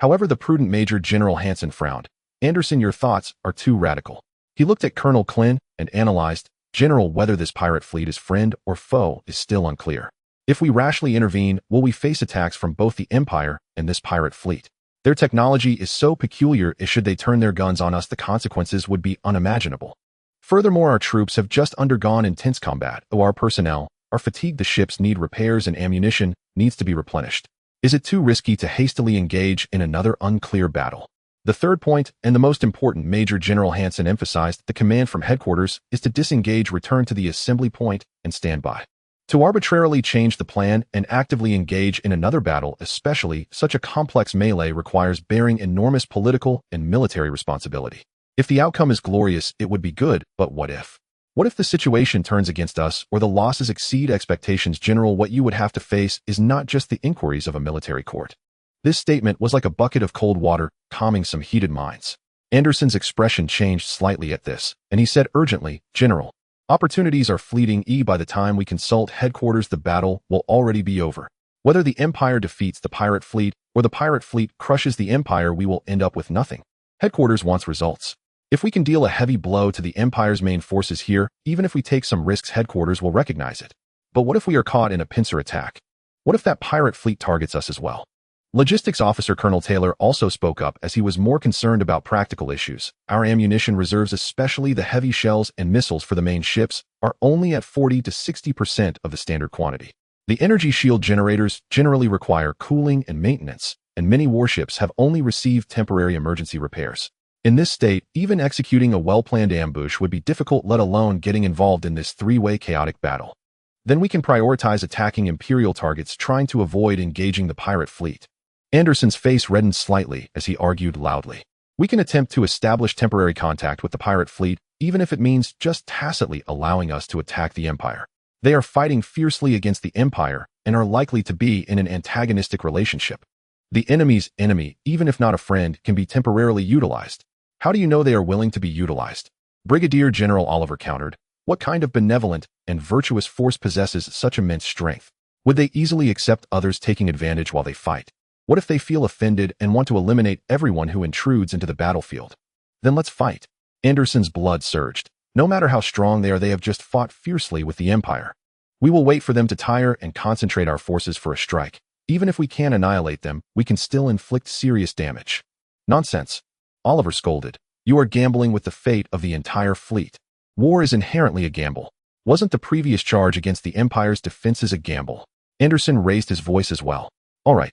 Speaker 1: However, the prudent Major General Hansen frowned. "Anderson, your thoughts are too radical." He looked at Colonel Clint and analyzed. "General, whether this pirate fleet is friend or foe is still unclear. If we rashly intervene, will we face attacks from both the Empire and this pirate fleet? Their technology is so peculiar, should they turn their guns on us, the consequences would be unimaginable. Furthermore, our troops have just undergone intense combat. Our personnel are fatigued, the ships need repairs, and ammunition needs to be replenished. Is it too risky to hastily engage in another unclear battle?" The third point, and the most important, Major General Hansen emphasized, the command from headquarters is to disengage, return to the assembly point, and stand by. To arbitrarily change the plan and actively engage in another battle, especially such a complex melee, requires bearing enormous political and military responsibility. If the outcome is glorious, it would be good, but what if? What if the situation turns against us or the losses exceed expectations? General, what you would have to face is not just the inquiries of a military court. This statement was like a bucket of cold water, calming some heated minds. Anderson's expression changed slightly at this, and he said urgently, "General, opportunities are fleeting. By the time we consult headquarters, the battle will already be over. Whether the Empire defeats the pirate fleet or the pirate fleet crushes the Empire, we will end up with nothing. Headquarters wants results. If we can deal a heavy blow to the Empire's main forces here, even if we take some risks, headquarters will recognize it. But what if we are caught in a pincer attack? What if that pirate fleet targets us as well?" Logistics Officer Colonel Taylor also spoke up, as he was more concerned about practical issues. "Our ammunition reserves, especially the heavy shells and missiles for the main ships, are only at 40 to 60% of the standard quantity. The energy shield generators generally require cooling and maintenance, and many warships have only received temporary emergency repairs. In this state, even executing a well-planned ambush would be difficult, let alone getting involved in this three-way chaotic battle. Then we can prioritize attacking Imperial targets, trying to avoid engaging the pirate fleet. Anderson's face reddened slightly as he argued loudly. We can attempt to establish temporary contact with the pirate fleet, even if it means just tacitly allowing us to attack the Empire. They are fighting fiercely against the Empire and are likely to be in an antagonistic relationship. The enemy's enemy, even if not a friend, can be temporarily utilized. How do you know they are willing to be utilized? Brigadier General Oliver countered. What kind of benevolent and virtuous force possesses such immense strength? Would they easily accept others taking advantage while they fight? What if they feel offended and want to eliminate everyone who intrudes into the battlefield? Then let's fight. Anderson's blood surged. No matter how strong they are, they have just fought fiercely with the Empire. We will wait for them to tire and concentrate our forces for a strike. Even if we can't annihilate them, we can still inflict serious damage. Nonsense. Oliver scolded. You are gambling with the fate of the entire fleet. War is inherently a gamble. Wasn't the previous charge against the Empire's defenses a gamble? Anderson raised his voice as well. All right.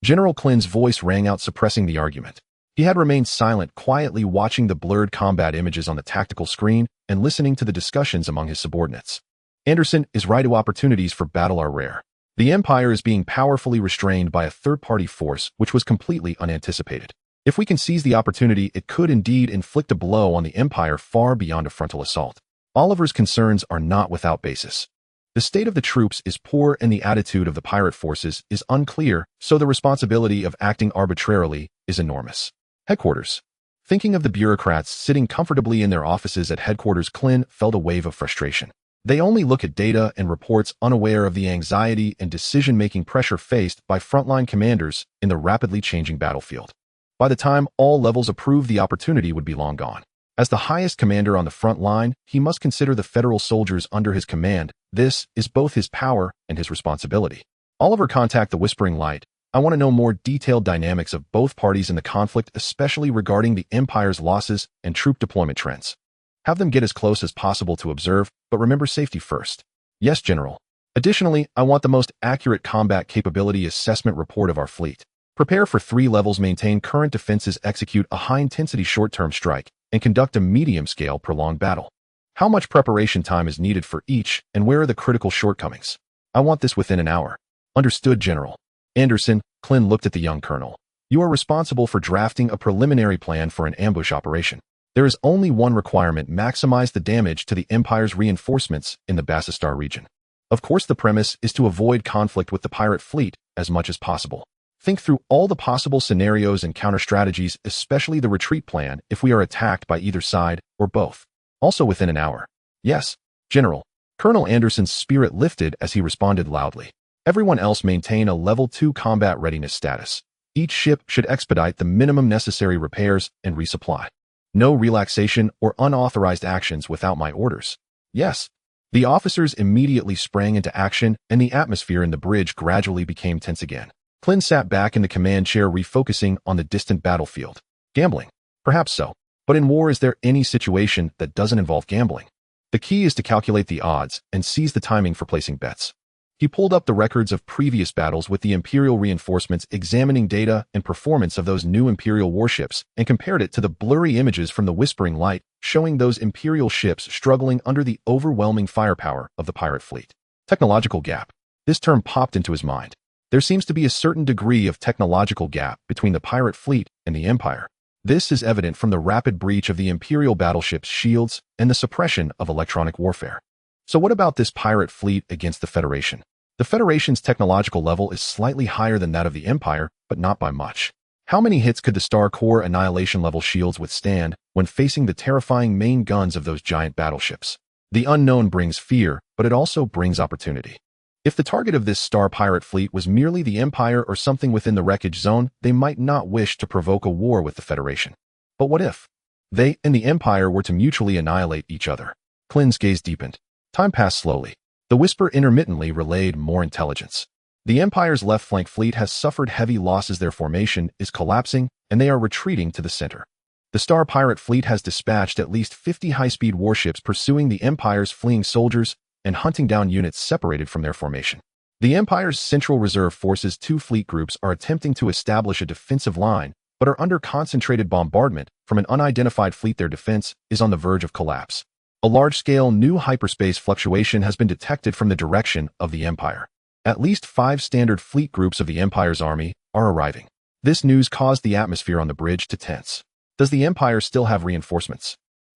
Speaker 1: General Clin's voice rang out, suppressing the argument. He had remained silent, quietly watching the blurred combat images on the tactical screen and listening to the discussions among his subordinates. Anderson is right. Opportunities for battle are rare. The Empire is being powerfully restrained by a third-party force which was completely unanticipated. If we can seize the opportunity, it could indeed inflict a blow on the Empire far beyond a frontal assault. Oliver's concerns are not without basis. The state of the troops is poor and the attitude of the pirate forces is unclear, so the responsibility of acting arbitrarily is enormous. Headquarters. Thinking of the bureaucrats sitting comfortably in their offices at headquarters, Clin felt a wave of frustration. They only look at data and reports, unaware of the anxiety and decision-making pressure faced by frontline commanders in the rapidly changing battlefield. By the time all levels approve, the opportunity would be long gone. As the highest commander on the front line, he must consider the federal soldiers under his command. This is both his power and his responsibility. Oliver, contact the Whispering Light. I want to know more detailed dynamics of both parties in the conflict, especially regarding the Empire's losses and troop deployment trends. Have them get as close as possible to observe, but remember safety first. Yes, General. Additionally, I want the most accurate combat capability assessment report of our fleet. Prepare for 3 levels, maintain current defenses, execute a high-intensity short-term strike, and conduct a medium-scale prolonged battle. How much preparation time is needed for each, and where are the critical shortcomings? I want this within an hour. Understood, General. Anderson, Clin looked at the young colonel. You are responsible for drafting a preliminary plan for an ambush operation. There is only one requirement: maximize the damage to the Empire's reinforcements in the Bassistar region. Of course, the premise is to avoid conflict with the pirate fleet as much as possible. Think through all the possible scenarios and counter-strategies, especially the retreat plan if we are attacked by either side or both. Also within an hour. Yes, General. Colonel Anderson's spirit lifted as he responded loudly. Everyone else maintain a level 2 combat readiness status. Each ship should expedite the minimum necessary repairs and resupply. No relaxation or unauthorized actions without my orders. Yes. The officers immediately sprang into action, and the atmosphere in the bridge gradually became tense again. Clin sat back in the command chair, refocusing on the distant battlefield. Gambling? Perhaps so. But in war, is there any situation that doesn't involve gambling? The key is to calculate the odds and seize the timing for placing bets. He pulled up the records of previous battles with the Imperial reinforcements, examining data and performance of those new Imperial warships, and compared it to the blurry images from the Whispering Light, showing those Imperial ships struggling under the overwhelming firepower of the pirate fleet. Technological gap. This term popped into his mind. There seems to be a certain degree of technological gap between the pirate fleet and the Empire. This is evident from the rapid breach of the Imperial battleships' shields and the suppression of electronic warfare. So what about this pirate fleet against the Federation? The Federation's technological level is slightly higher than that of the Empire, but not by much. How many hits could the Star Core annihilation-level shields withstand when facing the terrifying main guns of those giant battleships? The unknown brings fear, but it also brings opportunity. If the target of this star pirate fleet was merely the Empire or something within the wreckage zone, they might not wish to provoke a war with the Federation. But what if they and the Empire were to mutually annihilate each other? Clin's gaze deepened. Time passed slowly. The whisper intermittently relayed more intelligence. The Empire's left flank fleet has suffered heavy losses. Their formation is collapsing, and they are retreating to the center. The Star Pirate fleet has dispatched at least 50 high-speed warships pursuing the Empire's fleeing soldiers and hunting down units separated from their formation. The Empire's Central Reserve Force's two fleet groups are attempting to establish a defensive line, but are under concentrated bombardment from an unidentified fleet. Their defense is on the verge of collapse. A large-scale new hyperspace fluctuation has been detected from the direction of the Empire. At least 5 standard fleet groups of the Empire's army are arriving. This news caused the atmosphere on the bridge to tense. Does the Empire still have reinforcements?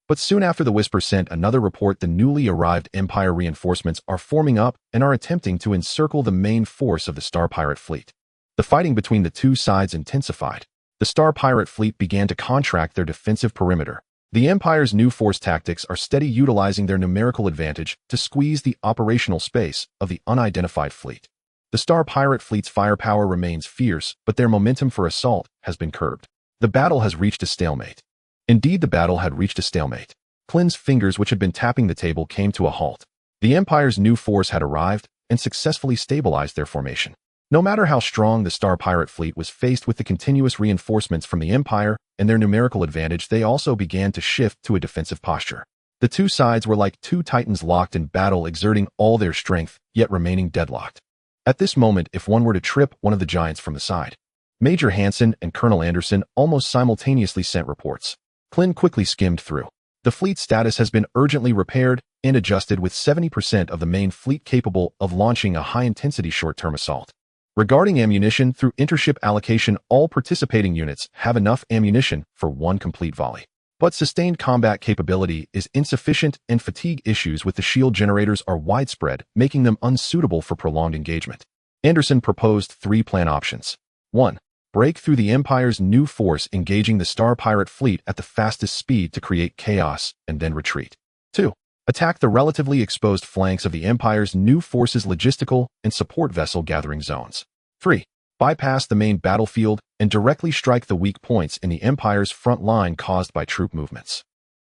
Speaker 1: But soon after the Whisper sent another report, the newly arrived Empire reinforcements are forming up and are attempting to encircle the main force of the Star Pirate fleet. The fighting between the two sides intensified. The Star Pirate fleet began to contract their defensive perimeter. The Empire's new force tactics are steady, utilizing their numerical advantage to squeeze the operational space of the unidentified fleet. The Star Pirate fleet's firepower remains fierce, but their momentum for assault has been curbed. The battle has reached a stalemate. Indeed, the battle had reached a stalemate. Clin's fingers, which had been tapping the table, came to a halt. The Empire's new force had arrived and successfully stabilized their formation. No matter how strong the Star Pirate fleet was faced with the continuous reinforcements from the Empire and their numerical advantage, they also began to shift to a defensive posture. The two sides were like two titans locked in battle, exerting all their strength, yet remaining deadlocked. At this moment, if one were to trip one of the giants from the side, Major Hansen and Colonel Anderson almost simultaneously sent reports. Clin quickly skimmed through. The fleet status has been urgently repaired and adjusted, with 70% of the main fleet capable of launching a high-intensity short-term assault. Regarding ammunition, through intership allocation, all participating units have enough ammunition for one complete volley. But sustained combat capability is insufficient, and fatigue issues with the shield generators are widespread, making them unsuitable for prolonged engagement. Anderson proposed 3 plan options. 1. Break through the Empire's new force, engaging the Star Pirate fleet at the fastest speed to create chaos and then retreat. 2. Attack the relatively exposed flanks of the Empire's new force's logistical and support vessel gathering zones. 3. Bypass the main battlefield and directly strike the weak points in the Empire's front line caused by troop movements.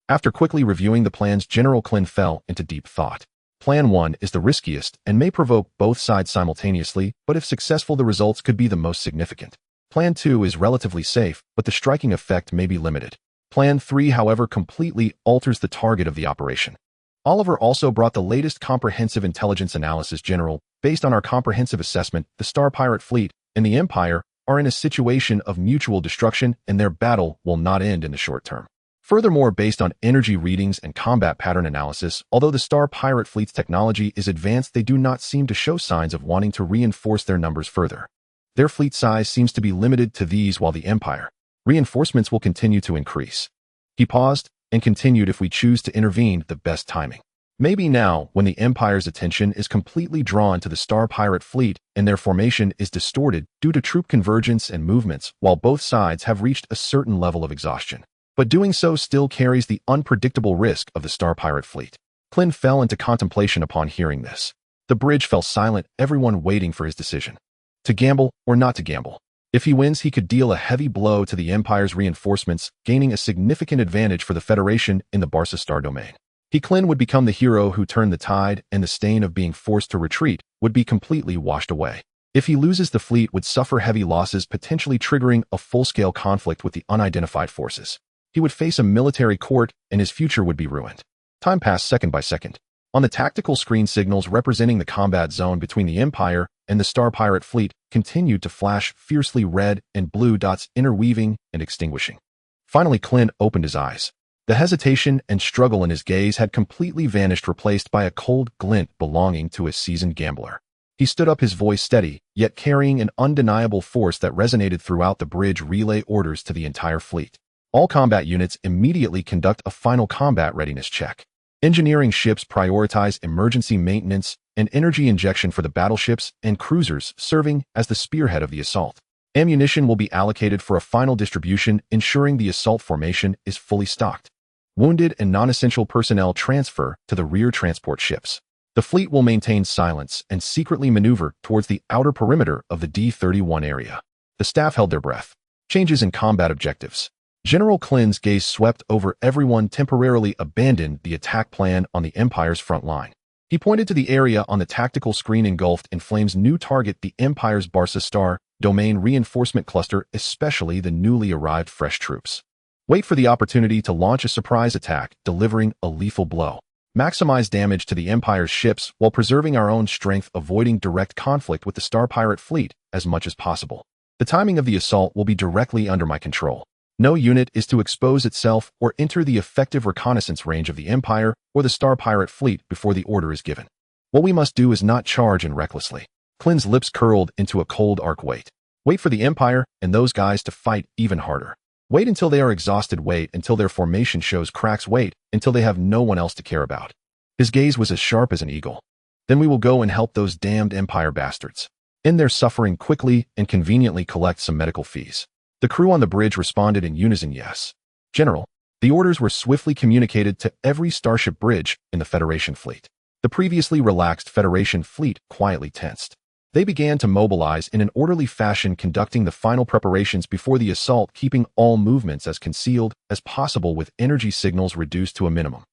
Speaker 1: After quickly reviewing the plans, General Clin fell into deep thought. Plan 1 is the riskiest and may provoke both sides simultaneously, but if successful, the results could be the most significant. Plan 2 is relatively safe, but the striking effect may be limited. Plan 3, however, completely alters the target of the operation. Oliver also brought the latest comprehensive intelligence analysis. General, based on our comprehensive assessment, the Star Pirate fleet and the Empire are in a situation of mutual destruction, and their battle will not end in the short term. Furthermore, based on energy readings and combat pattern analysis, although the Star Pirate fleet's technology is advanced, they do not seem to show signs of wanting to reinforce their numbers further. Their fleet size seems to be limited to these, while the Empire reinforcements will continue to increase. He paused and continued, if we choose to intervene, the best timing maybe now, when the Empire's attention is completely drawn to the Star Pirate fleet and their formation is distorted due to troop convergence and movements, while both sides have reached a certain level of exhaustion. But doing so still carries the unpredictable risk of the Star Pirate fleet. Clin fell into contemplation upon hearing this. The bridge fell silent, everyone waiting for his decision. To gamble or not to gamble? If he wins, he could deal a heavy blow to the Empire's reinforcements, gaining a significant advantage for the Federation in the Barca Star domain. Clin would become the hero who turned the tide, and the stain of being forced to retreat would be completely washed away. If he loses, the fleet would suffer heavy losses, potentially triggering a full-scale conflict with the unidentified forces. He would face a military court, and his future would be ruined. Time passed second by second. On the tactical screen, signals representing the combat zone between the Empire and the Star Pirate fleet continued to flash, fiercely red and blue dots interweaving and extinguishing. Finally, Clin opened his eyes. The hesitation and struggle in his gaze had completely vanished, replaced by a cold glint belonging to a seasoned gambler. He stood up, his voice steady, yet carrying an undeniable force that resonated throughout the bridge. Relay orders to the entire fleet. All combat units immediately conduct a final combat readiness check. Engineering ships prioritize emergency maintenance and energy injection for the battleships and cruisers serving as the spearhead of the assault. Ammunition will be allocated for a final distribution, ensuring the assault formation is fully stocked. Wounded and non-essential personnel transfer to the rear transport ships. The fleet will maintain silence and secretly maneuver towards the outer perimeter of the D-31 area. The staff held their breath. Changes in combat objectives. General Clin's gaze swept over everyone. Temporarily abandoned the attack plan on the Empire's front line. He pointed to the area on the tactical screen engulfed in flames. New target: the Empire's Barca Star domain reinforcement cluster, especially the newly arrived fresh troops. Wait for the opportunity to launch a surprise attack, delivering a lethal blow. maximize damage to the Empire's ships while preserving our own strength, avoiding direct conflict with the Star Pirate fleet as much as possible. The timing of the assault will be directly under my control. No unit is to expose itself or enter the effective reconnaissance range of the Empire or the Star Pirate fleet before the order is given. What we must do is not charge in recklessly. Clin's lips curled into a cold arc. Wait for the Empire and those guys to fight even harder. Wait until they are exhausted. Wait until their formation shows cracks. Wait until they have no one else to care about. His gaze was as sharp as an eagle. Then we will go and help those damned Empire bastards end their suffering quickly and conveniently collect some medical fees. The crew on the bridge responded in unison, yes. General, the orders were swiftly communicated to every starship bridge in the Federation fleet. The previously relaxed Federation fleet quietly tensed. They began to mobilize in an orderly fashion, conducting the final preparations before the assault, keeping all movements as concealed as possible with energy signals reduced to a minimum.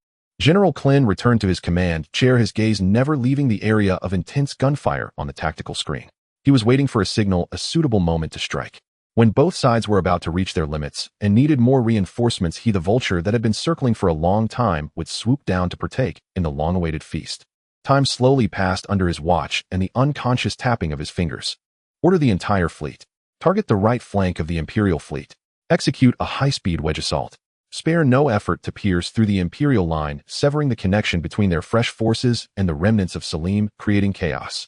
Speaker 1: General Clin returned to his command chair, his gaze never leaving the area of intense gunfire on the tactical screen. He was waiting for a signal, a suitable moment to strike. When both sides were about to reach their limits and needed more reinforcements, he, the vulture that had been circling for a long time, would swoop down to partake in the long-awaited feast. Time slowly passed under his watch and the unconscious tapping of his fingers. Order the entire fleet. Target the right flank of the Imperial fleet. Execute a high-speed wedge assault. Spare no effort to pierce through the Imperial line, severing the connection between their fresh forces and the remnants of Salim, creating chaos.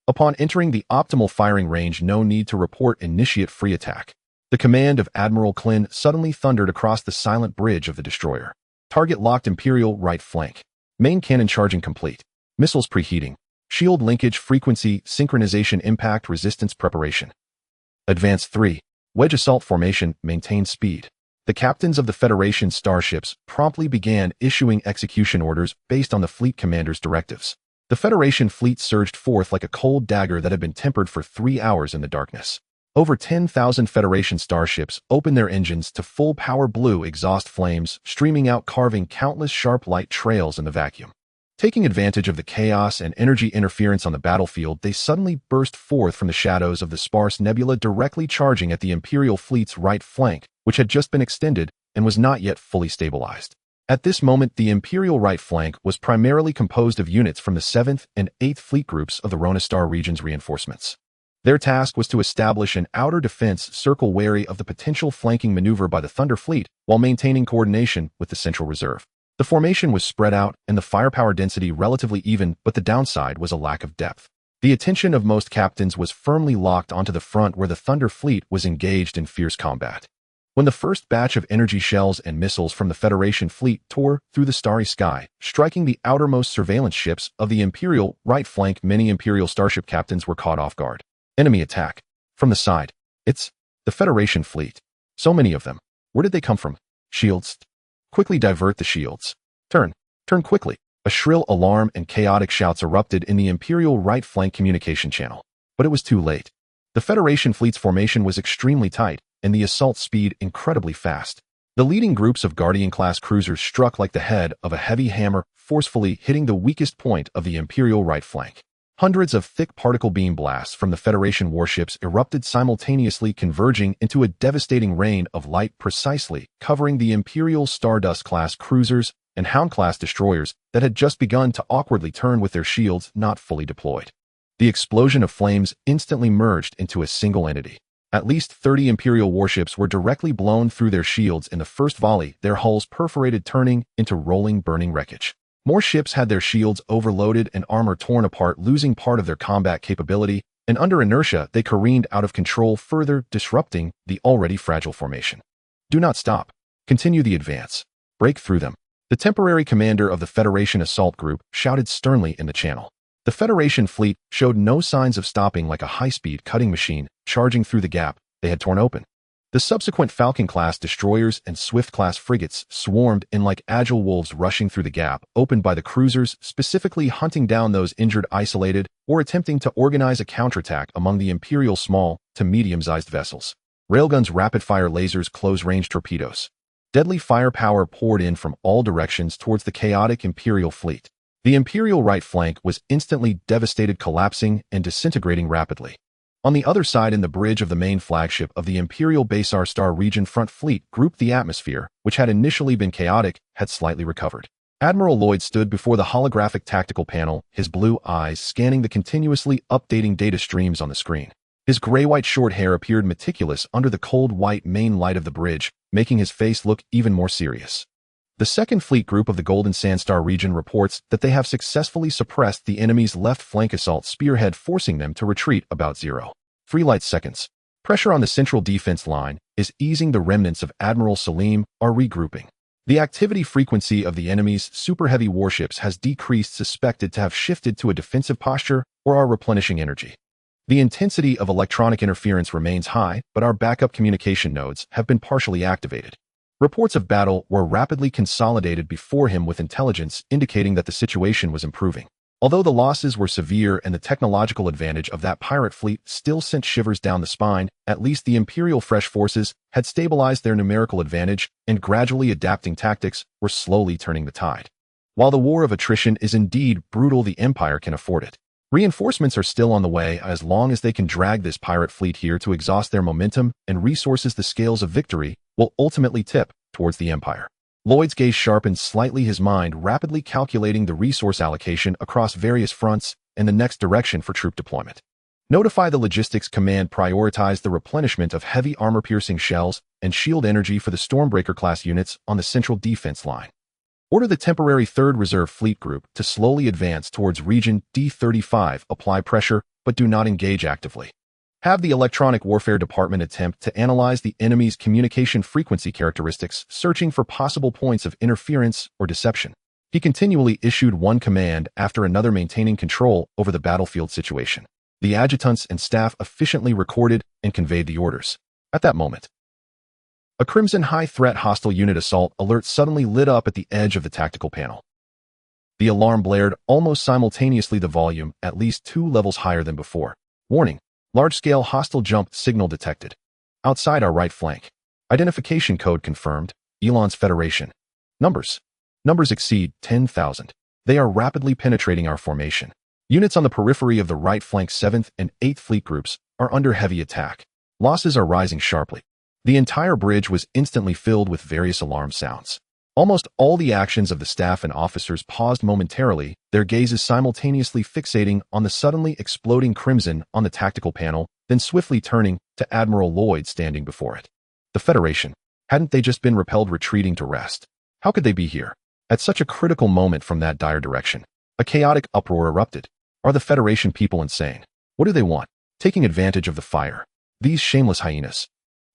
Speaker 1: Upon entering the optimal firing range, no need to report, initiate free attack. The command of Admiral Clin suddenly thundered across the silent bridge of the destroyer. Target locked, Imperial right flank. Main cannon charging complete. Missiles preheating. Shield linkage frequency synchronization, impact resistance preparation. Advance 3. Wedge assault formation, maintain speed. The captains of the Federation starships promptly began issuing execution orders based on the fleet commander's directives. The Federation fleet surged forth like a cold dagger that had been tempered for 3 hours in the darkness. Over 10,000 Federation starships opened their engines to full power, blue exhaust flames streaming out, carving countless sharp light trails in the vacuum. Taking advantage of the chaos and energy interference on the battlefield, they suddenly burst forth from the shadows of the sparse nebula, directly charging at the Imperial fleet's right flank, which had just been extended and was not yet fully stabilized. At this moment, the Imperial right flank was primarily composed of units from the 7th and 8th Fleet groups of the Ronistar region's reinforcements. Their task was to establish an outer defense circle, wary of the potential flanking maneuver by the Thunder Fleet, while maintaining coordination with the Central Reserve. The formation was spread out and the firepower density relatively even, but the downside was a lack of depth. The attention of most captains was firmly locked onto the front, where the Thunder Fleet was engaged in fierce combat. When the first batch of energy shells and missiles from the Federation fleet tore through the starry sky, striking the outermost surveillance ships of the Imperial right flank, many Imperial starship captains were caught off guard. Enemy attack. From the side. It's the Federation fleet. So many of them. Where did they come from? Shields. Quickly divert the shields. Turn quickly. A shrill alarm and chaotic shouts erupted in the Imperial right flank communication channel. But it was too late. The Federation fleet's formation was extremely tight, and the assault speed incredibly fast. The leading groups of Guardian-class cruisers struck like the head of a heavy hammer, forcefully hitting the weakest point of the Imperial right flank. Hundreds of thick particle beam blasts from the Federation warships erupted simultaneously, converging into a devastating rain of light, precisely covering the Imperial Stardust-class cruisers and Hound-class destroyers that had just begun to awkwardly turn with their shields not fully deployed. The explosion of flames instantly merged into a single entity. At least 30 Imperial warships were directly blown through their shields in the first volley, their hulls perforated, turning into rolling, burning wreckage. More ships had their shields overloaded and armor torn apart, losing part of their combat capability, and under inertia they careened out of control, further disrupting the already fragile formation. Do not stop. Continue the advance. Break through them. The temporary commander of the Federation assault group shouted sternly in the channel. The Federation fleet showed no signs of stopping, like a high-speed cutting machine charging through the gap they had torn open. The subsequent Falcon-class destroyers and Swift-class frigates swarmed in like agile wolves, rushing through the gap opened by the cruisers, specifically hunting down those injured, isolated, or attempting to organize a counterattack among the Imperial small to medium-sized vessels. Railguns, rapid-fire lasers, close-range torpedoes. Deadly firepower poured in from all directions towards the chaotic Imperial fleet. The Imperial right flank was instantly devastated, collapsing and disintegrating rapidly. On the other side, in the bridge of the main flagship of the Imperial Basar Star region front fleet group, the atmosphere, which had initially been chaotic, had slightly recovered. Admiral Lloyd stood before the holographic tactical panel, his blue eyes scanning the continuously updating data streams on the screen. His gray-white short hair appeared meticulous under the cold white main light of the bridge, making his face look even more serious. The Second Fleet Group of the Golden Sandstar region reports that they have successfully suppressed the enemy's left flank assault spearhead, forcing them to retreat about 0. 3 light seconds. Pressure on the central defense line is easing. The remnants of Admiral Salim are regrouping. The activity frequency of the enemy's super heavy warships has decreased, suspected to have shifted to a defensive posture or are replenishing energy. The intensity of electronic interference remains high, but our backup communication nodes have been partially activated. Reports of battle were rapidly consolidated before him, with intelligence indicating that the situation was improving. Although the losses were severe and the technological advantage of that pirate fleet still sent shivers down the spine, at least the Imperial Fresh Forces had stabilized their numerical advantage and gradually adapting tactics were slowly turning the tide. While the war of attrition is indeed brutal, the Empire can afford it. Reinforcements are still on the way. As long as they can drag this pirate fleet here to exhaust their momentum and resources, the scales of victory will ultimately tip towards the Empire. Lloyd's gaze sharpened slightly, his mind rapidly calculating the resource allocation across various fronts and the next direction for troop deployment. Notify the Logistics Command. Prioritize the replenishment of heavy armor-piercing shells and shield energy for the Stormbreaker-class units on the central defense line. Order the temporary 3rd Reserve Fleet Group to slowly advance towards Region D35. Apply pressure, but do not engage actively. Have the Electronic Warfare Department attempt to analyze the enemy's communication frequency characteristics, searching for possible points of interference or deception. He continually issued one command after another, maintaining control over the battlefield situation. The adjutants and staff efficiently recorded and conveyed the orders. At that moment, a crimson high-threat hostile unit assault alert suddenly lit up at the edge of the tactical panel. The alarm blared almost simultaneously, the volume at least 2 levels higher than before. Warning. Large-scale hostile jump signal detected. Outside our right flank. Identification code confirmed. Elon's Federation. Numbers exceed 10,000. They are rapidly penetrating our formation. Units on the periphery of the right flank 7th and 8th Fleet Groups are under heavy attack. Losses are rising sharply. The entire bridge was instantly filled with various alarm sounds. Almost all the actions of the staff and officers paused momentarily, their gazes simultaneously fixating on the suddenly exploding crimson on the tactical panel, then swiftly turning to Admiral Lloyd standing before it. The Federation. Hadn't they just been repelled, retreating to rest? How could they be here? At such a critical moment from that dire direction. A chaotic uproar erupted. Are the Federation people insane? What do they want? Taking advantage of the fire. These shameless hyenas.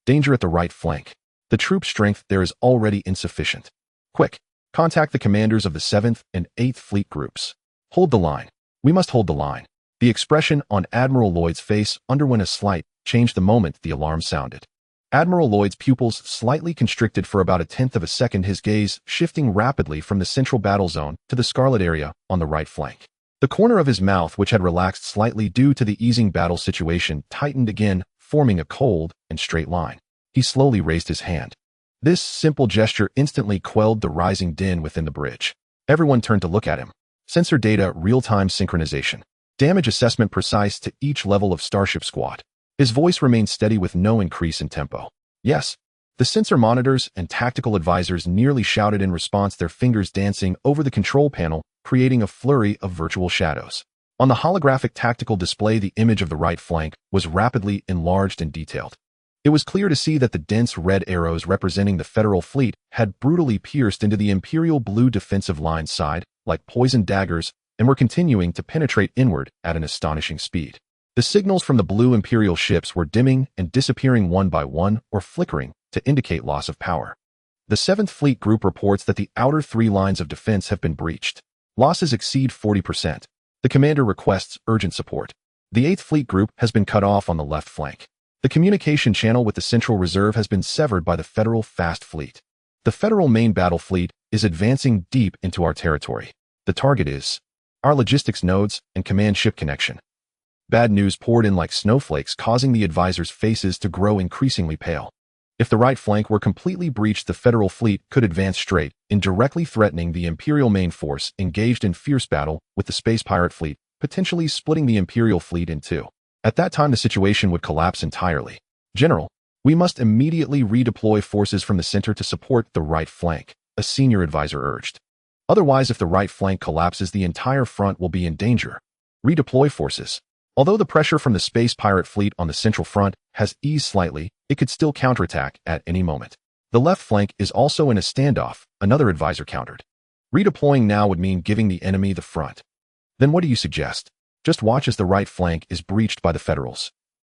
Speaker 1: Danger at the right flank. The troop strength there is already insufficient. Quick, contact the commanders of the 7th and 8th Fleet Groups. Hold the line. We must hold the line. The expression on Admiral Lloyd's face underwent a slight change the moment the alarm sounded. Admiral Lloyd's pupils slightly constricted for about 1/10 of a second, his gaze shifting rapidly from the central battle zone to the scarlet area on the right flank. The corner of his mouth, which had relaxed slightly due to the easing battle situation, tightened again, forming a cold and straight line. He slowly raised his hand. This simple gesture instantly quelled the rising din within the bridge. Everyone turned to look at him. Sensor data, real-time synchronization. Damage assessment precise to each level of Starship Squad. His voice remained steady with no increase in tempo. Yes. The sensor monitors and tactical advisors nearly shouted in response, their fingers dancing over the control panel, creating a flurry of virtual shadows. On the holographic tactical display, the image of the right flank was rapidly enlarged and detailed. It was clear to see that the dense red arrows representing the Federal fleet had brutally pierced into the Imperial blue defensive line side, like poisoned daggers, and were continuing to penetrate inward at an astonishing speed. The signals from the blue Imperial ships were dimming and disappearing one by one, or flickering, to indicate loss of power. The 7th Fleet Group reports that the outer 3 lines of defense have been breached. Losses exceed 40%. The commander requests urgent support. The 8th Fleet Group has been cut off on the left flank. The communication channel with the Central Reserve has been severed by the Federal Fast Fleet. The Federal main battle fleet is advancing deep into our territory. The target is our logistics nodes and command ship connection. Bad news poured in like snowflakes, causing the advisors' faces to grow increasingly pale. If the right flank were completely breached, the Federal fleet could advance straight, indirectly threatening the Imperial main force engaged in fierce battle with the Space Pirate fleet, potentially splitting the Imperial fleet in two. At that time, the situation would collapse entirely. General, we must immediately redeploy forces from the center to support the right flank, a senior advisor urged. Otherwise, if the right flank collapses, the entire front will be in danger. Redeploy forces. Although the pressure from the space pirate fleet on the central front has eased slightly, it could still counterattack at any moment. The left flank is also in a standoff, another advisor countered. Redeploying now would mean giving the enemy the front. Then what do you suggest? Just watch as the right flank is breached by the Federals.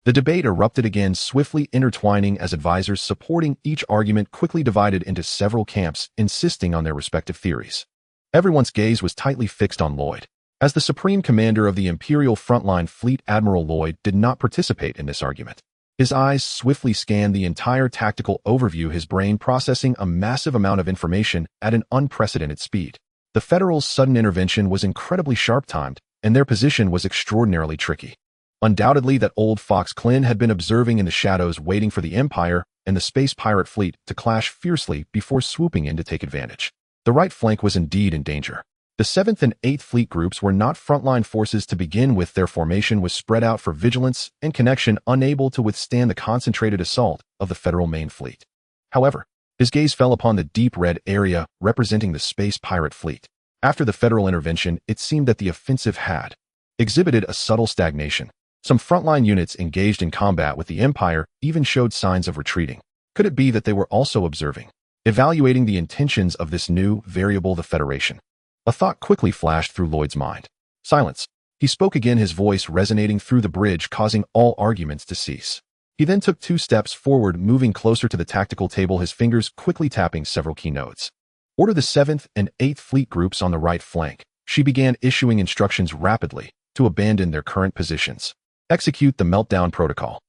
Speaker 1: The debate erupted again, swiftly intertwining as advisors supporting each argument quickly divided into several camps, insisting on their respective theories. Everyone's gaze was tightly fixed on Lloyd. As the supreme commander of the Imperial Frontline Fleet, Admiral Lloyd did not participate in this argument. His eyes swiftly scanned the entire tactical overview, his brain processing a massive amount of information at an unprecedented speed. The Federals' sudden intervention was incredibly sharp-timed, and their position was extraordinarily tricky. Undoubtedly, that old fox Klin had been observing in the shadows, waiting for the Empire and the space pirate fleet to clash fiercely before swooping in to take advantage. The right flank was indeed in danger. The 7th and 8th Fleet groups were not frontline forces to begin with. Their formation was spread out for vigilance and connection, unable to withstand the concentrated assault of the Federal main fleet. However, his gaze fell upon the deep red area representing the space pirate fleet. After the Federal intervention, it seemed that the offensive had exhibited a subtle stagnation. Some frontline units engaged in combat with the Empire even showed signs of retreating. Could it be that they were also observing, evaluating the intentions of this new variable, the Federation? A thought quickly flashed through Lloyd's mind. Silence. He spoke again, his voice resonating through the bridge, causing all arguments to cease. He then took 2 steps forward, moving closer to the tactical table, his fingers quickly tapping several key notes. Order the 7th and 8th Fleet groups on the right flank. She began issuing instructions rapidly to abandon their current positions. Execute the meltdown protocol.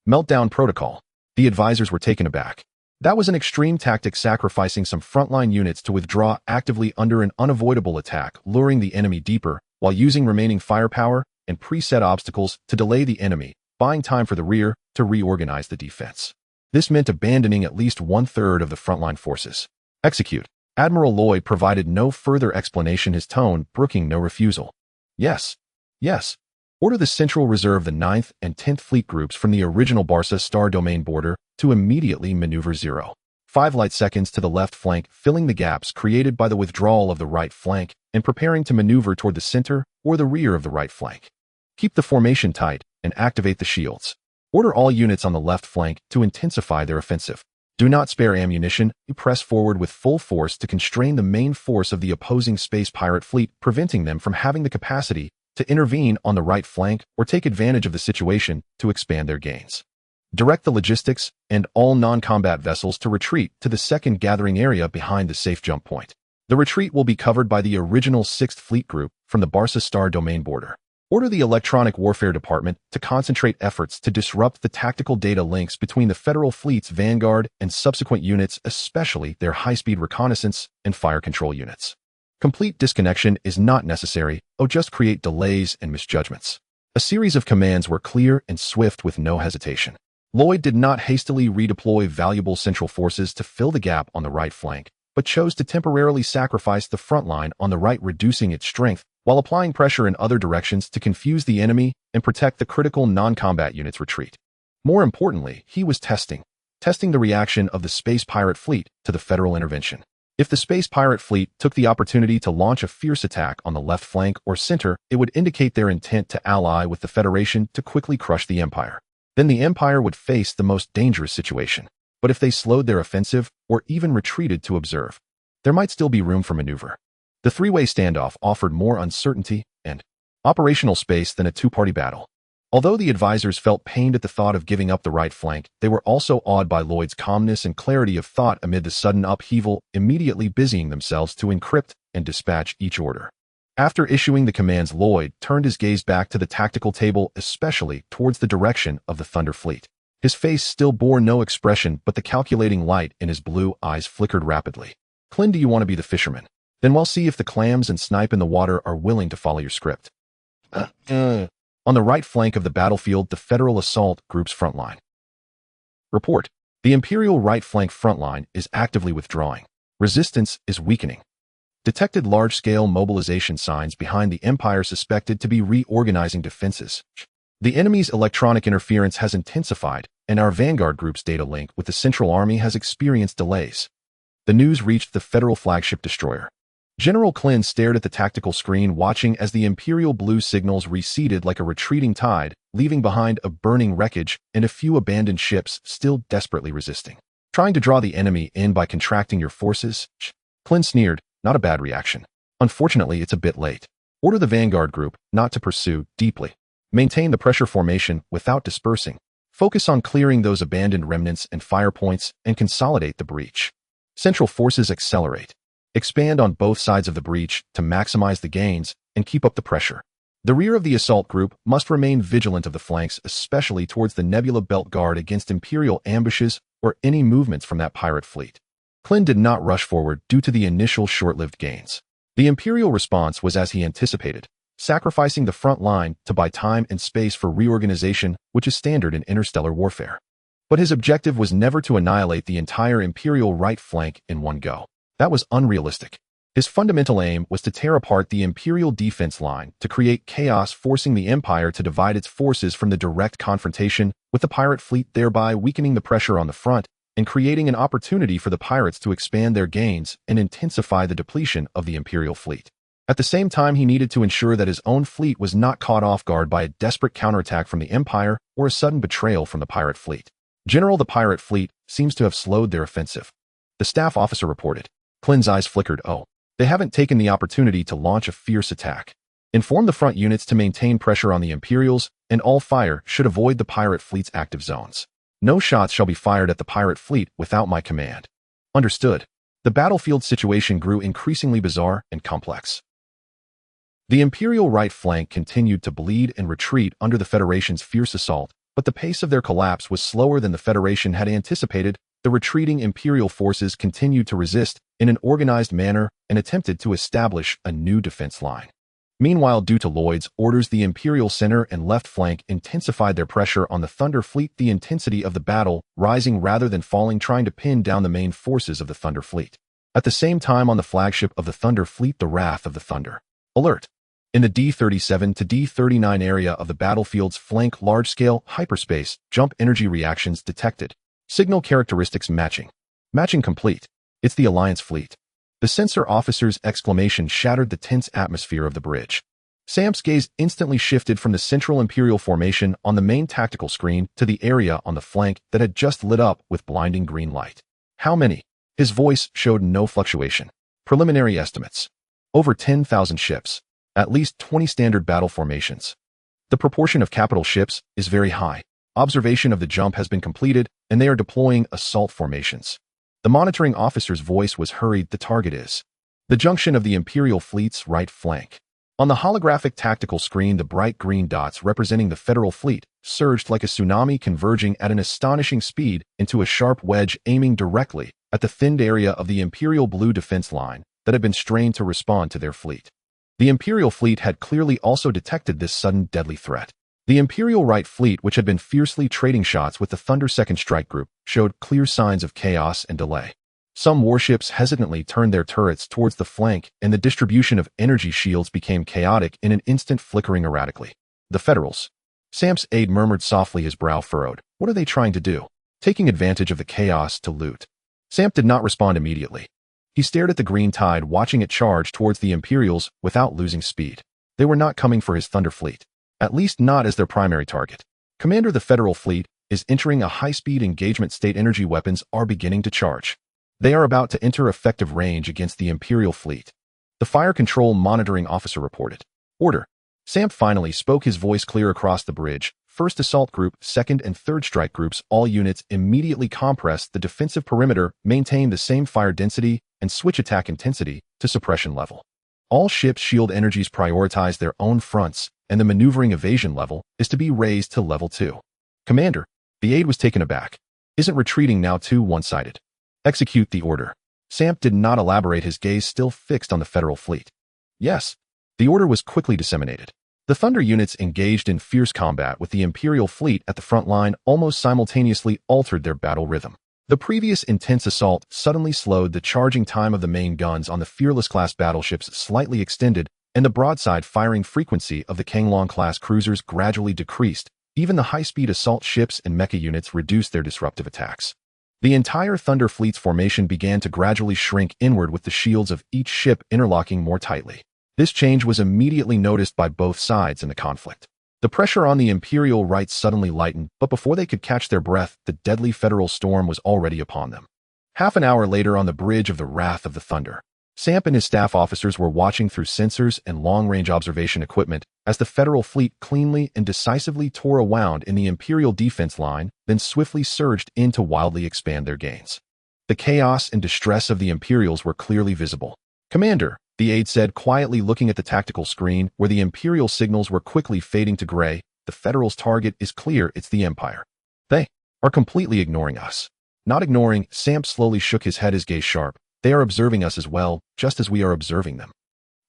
Speaker 1: Meltdown protocol. The advisors were taken aback. That was an extreme tactic, sacrificing some frontline units to withdraw actively under an unavoidable attack, luring the enemy deeper, while using remaining firepower and preset obstacles to delay the enemy, buying time for the rear to reorganize the defense. This meant abandoning at least 1/3 of the frontline forces. Execute. Admiral Lloyd provided no further explanation, his tone brooking no refusal. Yes. Yes. Order the Central Reserve, the 9th and 10th Fleet groups from the original Barca Star Domain border to immediately maneuver 0.5 light seconds to the left flank, filling the gaps created by the withdrawal of the right flank and preparing to maneuver toward the center or the rear of the right flank. Keep the formation tight and activate the shields. Order all units on the left flank to intensify their offensive. Do not spare ammunition. You press forward with full force to constrain the main force of the opposing space pirate fleet, preventing them from having the capacity to intervene on the right flank or take advantage of the situation to expand their gains. Direct the logistics and all non-combat vessels to retreat to the second gathering area behind the safe jump point. The retreat will be covered by the original 6th Fleet group from the Barca Star Domain border. Order the Electronic Warfare Department to concentrate efforts to disrupt the tactical data links between the Federal Fleet's vanguard and subsequent units, especially their high-speed reconnaissance and fire control units. Complete disconnection is not necessary, just create delays and misjudgments. A series of commands were clear and swift with no hesitation. Lloyd did not hastily redeploy valuable central forces to fill the gap on the right flank, but chose to temporarily sacrifice the front line on the right, reducing its strength while applying pressure in other directions to confuse the enemy and protect the critical non-combat units' retreat. More importantly, he was testing the reaction of the space pirate fleet to the Federal intervention. If the space pirate fleet took the opportunity to launch a fierce attack on the left flank or center, it would indicate their intent to ally with the Federation to quickly crush the Empire. Then the Empire would face the most dangerous situation. But if they slowed their offensive or even retreated to observe, there might still be room for maneuver. The three-way standoff offered more uncertainty and operational space than a two-party battle. Although the advisors felt pained at the thought of giving up the right flank, they were also awed by Lloyd's calmness and clarity of thought amid the sudden upheaval, immediately busying themselves to encrypt and dispatch each order. After issuing the commands, Lloyd turned his gaze back to the tactical table, especially towards the direction of the Thunder Fleet. His face still bore no expression, but the calculating light in his blue eyes flickered rapidly. "Clin, do you want to be the fisherman? Then we'll see if the clams and snipe in the water are willing to follow your script." On the right flank of the battlefield, the Federal Assault Group's frontline. Report. The Imperial right flank frontline is actively withdrawing. Resistance is weakening. Detected large-scale mobilization signs behind the Empire, suspected to be reorganizing defenses. The enemy's electronic interference has intensified, and our Vanguard Group's data link with the Central Army has experienced delays. The news reached the Federal flagship destroyer. General Klin stared at the tactical screen, watching as the Imperial blue signals receded like a retreating tide, leaving behind a burning wreckage and a few abandoned ships still desperately resisting. Trying to draw the enemy in by contracting your forces? Klin sneered, not a bad reaction. Unfortunately, it's a bit late. Order the Vanguard group not to pursue deeply. Maintain the pressure formation without dispersing. Focus on clearing those abandoned remnants and fire points and consolidate the breach. Central forces accelerate. Expand on both sides of the breach to maximize the gains and keep up the pressure. The rear of the assault group must remain vigilant of the flanks, especially towards the Nebula Belt Guard, against Imperial ambushes or any movements from that pirate fleet. Klin did not rush forward due to the initial short-lived gains. The Imperial response was as he anticipated, sacrificing the front line to buy time and space for reorganization, which is standard in interstellar warfare. But his objective was never to annihilate the entire Imperial right flank in one go. That was unrealistic. His fundamental aim was to tear apart the Imperial defense line to create chaos, forcing the Empire to divide its forces from the direct confrontation with the pirate fleet, thereby weakening the pressure on the front and creating an opportunity for the pirates to expand their gains and intensify the depletion of the Imperial fleet. At the same time, he needed to ensure that his own fleet was not caught off guard by a desperate counterattack from the Empire or a sudden betrayal from the pirate fleet. General, the pirate fleet seems to have slowed their offensive. The staff officer reported. Klin's eyes flickered. Oh, they haven't taken the opportunity to launch a fierce attack. Inform the front units to maintain pressure on the Imperials, and all fire should avoid the pirate fleet's active zones. No shots shall be fired at the pirate fleet without my command. Understood. The battlefield situation grew increasingly bizarre and complex. The Imperial right flank continued to bleed and retreat under the Federation's fierce assault, but the pace of their collapse was slower than the Federation had anticipated. The retreating Imperial forces continued to resist in an organized manner and attempted to establish a new defense line. Meanwhile, due to Lloyd's orders, the Imperial center and left flank intensified their pressure on the Thunder fleet, the intensity of the battle rising rather than falling, trying to pin down the main forces of the Thunder fleet. At the same time, on the flagship of the Thunder fleet, the Wrath of the Thunder. Alert! In the D-37 to D-39 area of the battlefield's flank, large-scale hyperspace jump energy reactions detected. Signal characteristics matching. Matching complete. It's the Alliance fleet. The sensor officer's exclamation shattered the tense atmosphere of the bridge. Sam's gaze instantly shifted from the central Imperial formation on the main tactical screen to the area on the flank that had just lit up with blinding green light. How many? His voice showed no fluctuation. Preliminary estimates. Over 10,000 ships. At least 20 standard battle formations. The proportion of capital ships is very high. Observation of the jump has been completed, and they are deploying assault formations. The monitoring officer's voice was hurried. The target is the junction of the Imperial fleet's right flank. On the holographic tactical screen, the bright green dots representing the Federal fleet surged like a tsunami, converging at an astonishing speed into a sharp wedge, aiming directly at the thinned area of the Imperial blue defense line that had been strained to respond to their fleet. The Imperial fleet had clearly also detected this sudden deadly threat. The Imperial right fleet, which had been fiercely trading shots with the Thunder Second Strike Group, showed clear signs of chaos and delay. Some warships hesitantly turned their turrets towards the flank, and the distribution of energy shields became chaotic in an instant, flickering erratically. The Federals. Sam's aide murmured softly, his brow furrowed. What are they trying to do? Taking advantage of the chaos to loot. Sam did not respond immediately. He stared at the green tide, watching it charge towards the Imperials without losing speed. They were not coming for his Thunder fleet. At least not as their primary target. Commander, the Federal fleet is entering a high-speed engagement state. Energy weapons are beginning to charge. They are about to enter effective range against the Imperial fleet. The fire control monitoring officer reported. Order. Sam finally spoke, his voice clear across the bridge. First Assault Group, Second and Third Strike Groups, all units immediately compress the defensive perimeter, maintain the same fire density, and switch attack intensity to suppression level. All ships' shield energies prioritize their own fronts, and the maneuvering evasion level is to be raised to level 2. Commander, the aide was taken aback. Isn't retreating now too one-sided? Execute the order. Sam did not elaborate, his gaze still fixed on the Federal fleet. Yes. The order was quickly disseminated. The Thunder units engaged in fierce combat with the Imperial fleet at the front line almost simultaneously altered their battle rhythm. The previous intense assault suddenly slowed, the charging time of the main guns on the Fearless-class battleships slightly extended, and the broadside firing frequency of the Kanglong-class cruisers gradually decreased. Even the high-speed assault ships and mecha units reduced their disruptive attacks. The entire Thunder Fleet's formation began to gradually shrink inward with the shields of each ship interlocking more tightly. This change was immediately noticed by both sides in the conflict. The pressure on the Imperial right suddenly lightened, but before they could catch their breath, the deadly Federal storm was already upon them. Half an hour later on the bridge of the Wrath of the Thunder, Samp and his staff officers were watching through sensors and long-range observation equipment as the Federal fleet cleanly and decisively tore a wound in the Imperial defense line, then swiftly surged in to wildly expand their gains. The chaos and distress of the Imperials were clearly visible. "Commander," the aide said, quietly looking at the tactical screen where the Imperial signals were quickly fading to gray, "the Federals' target is clear, it's the Empire. They are completely ignoring us." Not ignoring, Samp slowly shook his head, his gaze sharp. "They are observing us as well, just as we are observing them."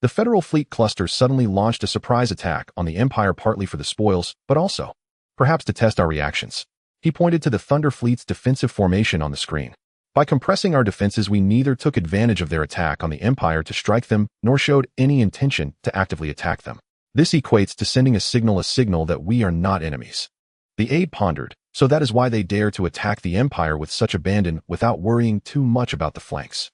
Speaker 1: The Federal fleet cluster suddenly launched a surprise attack on the Empire, partly for the spoils, but also, perhaps, to test our reactions. He pointed to the Thunder Fleet's defensive formation on the screen. "By compressing our defenses, we neither took advantage of their attack on the Empire to strike them, nor showed any intention to actively attack them. This equates to sending a signal that we are not enemies." The aide pondered. "So that is why they dare to attack the Empire with such abandon without worrying too much about the flanks."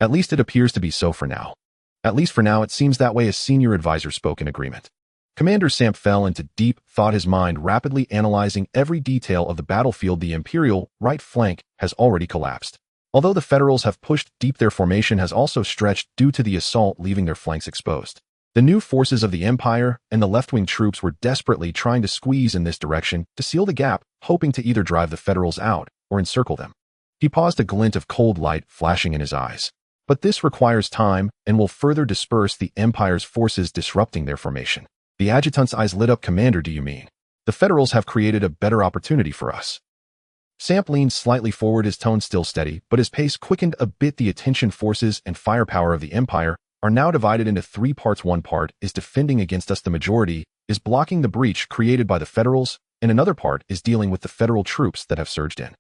Speaker 1: "At least it appears to be so for now." "At least for now it seems that way," a senior advisor spoke in agreement. Commander Samp fell into deep thought, his mind rapidly analyzing every detail of the battlefield. The Imperial right flank has already collapsed. Although the Federals have pushed deep, their formation has also stretched due to the assault, leaving their flanks exposed. The new forces of the Empire and the left-wing troops were desperately trying to squeeze in this direction to seal the gap, hoping to either drive the Federals out or encircle them. He paused, a glint of cold light flashing in his eyes. "But this requires time and will further disperse the Empire's forces, disrupting their formation." The adjutant's eyes lit up. "Commander, do you mean the Federals have created a better opportunity for us?" Samp leaned slightly forward, his tone still steady, but his pace quickened a bit. "The attention, forces, and firepower of the Empire are now divided into three parts. One part is defending against us, the majority is blocking the breach created by the Federals, and another part is dealing with the Federal troops that have surged in."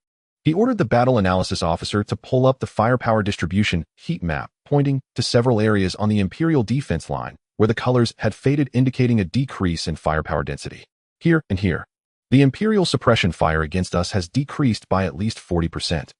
Speaker 1: He ordered the battle analysis officer to pull up the firepower distribution heat map, pointing to several areas on the Imperial defense line where the colors had faded, indicating a decrease in firepower density. "Here and here. The Imperial suppression fire against us has decreased by at least 40%.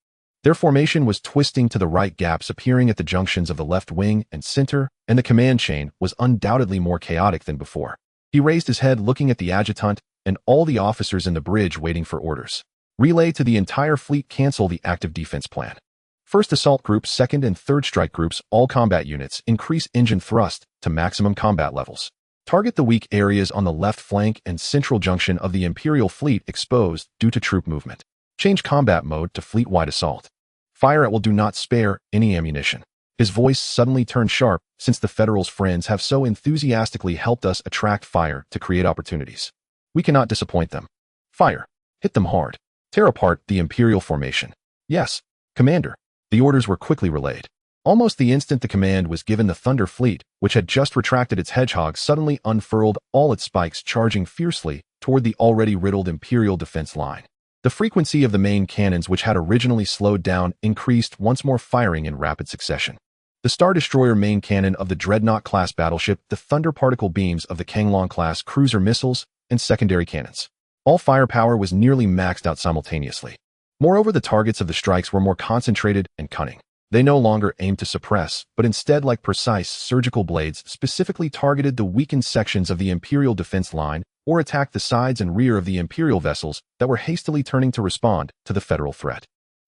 Speaker 1: Their formation was twisting to the right, gaps appearing at the junctions of the left wing and center, and the command chain was undoubtedly more chaotic than before." He raised his head, looking at the adjutant and all the officers in the bridge, waiting for orders. "Relay to the entire fleet, cancel the active defense plan. First assault group, second and third strike groups, all combat units, increase engine thrust to maximum combat levels. Target the weak areas on the left flank and central junction of the Imperial fleet exposed due to troop movement. Change combat mode to fleet-wide assault. Fire at will, do not spare any ammunition." His voice suddenly turned sharp. "Since the Federals' friends have so enthusiastically helped us attract fire to create opportunities, we cannot disappoint them. Fire. Hit them hard. Tear apart the Imperial formation." "Yes, Commander." The orders were quickly relayed. Almost the instant the command was given, the Thunder Fleet, which had just retracted its hedgehog, suddenly unfurled all its spikes, charging fiercely toward the already riddled Imperial defense line. The frequency of the main cannons, which had originally slowed down, increased, once more firing in rapid succession. The Star Destroyer main cannon of the Dreadnought-class battleship, the Thunder particle beams of the Kanglong-class cruiser missiles, and secondary cannons. All firepower was nearly maxed out simultaneously. Moreover, the targets of the strikes were more concentrated and cunning. They no longer aimed to suppress, but instead, like precise surgical blades, specifically targeted the weakened sections of the Imperial defense line or attacked the sides and rear of the Imperial vessels that were hastily turning to respond to the Federal threat.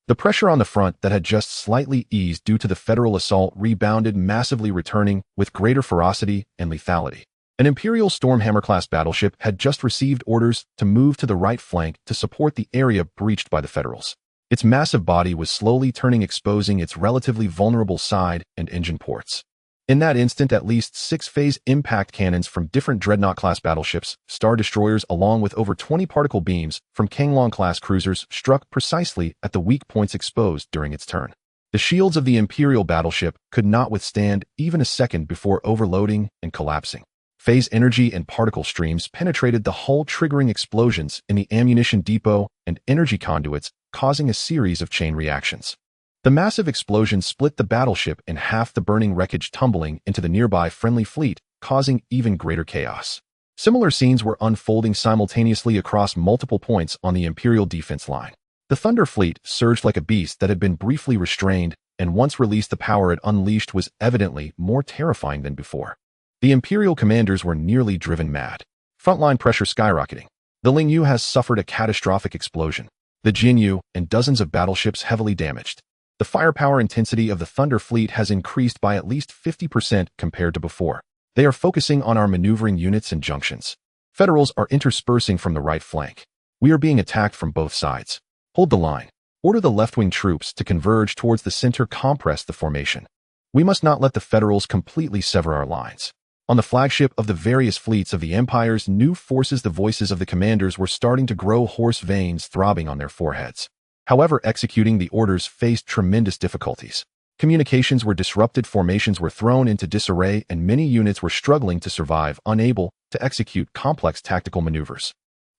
Speaker 1: The pressure on the front that had just slightly eased due to the Federal assault rebounded, massively, returning with greater ferocity and lethality. An Imperial Stormhammer-class battleship had just received orders to move to the right flank to support the area breached by the Federals. Its massive body was slowly turning, exposing its relatively vulnerable side and engine ports. In that instant, at least 6 phase impact cannons from different Dreadnought-class battleships, Star Destroyers, along with over 20 particle beams from Kanglong-class cruisers, struck precisely at the weak points exposed during its turn. The shields of the Imperial battleship could not withstand even a second before overloading and collapsing. Phase energy and particle streams penetrated the hull, triggering explosions in the ammunition depot and energy conduits, causing a series of chain reactions. The massive explosion split the battleship in half, the burning wreckage tumbling into the nearby friendly fleet, causing even greater chaos. Similar scenes were unfolding simultaneously across multiple points on the Imperial defense line. The Thunder Fleet surged like a beast that had been briefly restrained, and once released, the power it unleashed was evidently more terrifying than before. The Imperial commanders were nearly driven mad. Frontline pressure skyrocketing. The Lingyu has suffered a catastrophic explosion. The Jinyu and dozens of battleships heavily damaged. The firepower intensity of the Thunder Fleet has increased by at least 50% compared to before. They are focusing on our maneuvering units and junctions. Federals are interspersing from the right flank. We are being attacked from both sides. Hold the line. Order the left-wing troops to converge towards the center. Compress the formation. We must not let the Federals completely sever our lines. On the flagship of the various fleets of the Empire's new forces, the voices of the commanders were starting to grow hoarse, veins throbbing on their foreheads. However, executing the orders faced tremendous difficulties. Communications were disrupted, formations were thrown into disarray, and many units were struggling to survive, unable to execute complex tactical maneuvers.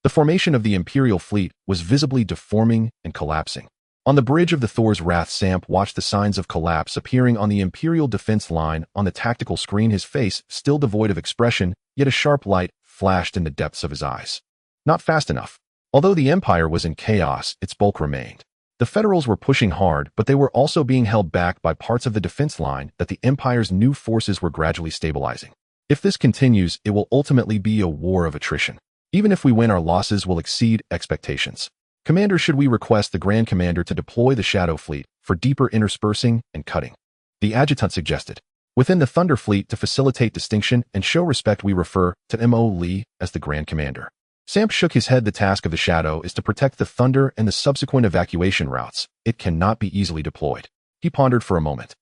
Speaker 1: The formation of the Imperial fleet was visibly deforming and collapsing. On the bridge of the Thor's Wrath, Samp watched the signs of collapse appearing on the Imperial defense line on the tactical screen, his face still devoid of expression, yet a sharp light flashed in the depths of his eyes. Not fast enough. Although the Empire was in chaos, its bulk remained. The Federals were pushing hard, but they were also being held back by parts of the defense line that the Empire's new forces were gradually stabilizing. If this continues, it will ultimately be a war of attrition. Even if we win, our losses will exceed expectations. Commander, should we request the Grand Commander to deploy the Shadow Fleet for deeper interspersing and cutting? The adjutant suggested. Within the Thunder Fleet, to facilitate distinction and show respect, we refer to M.O. Lee as the Grand Commander. Samp shook his head. The task of the Shadow is to protect the Thunder and the subsequent evacuation routes. It cannot be easily deployed. He pondered for a moment.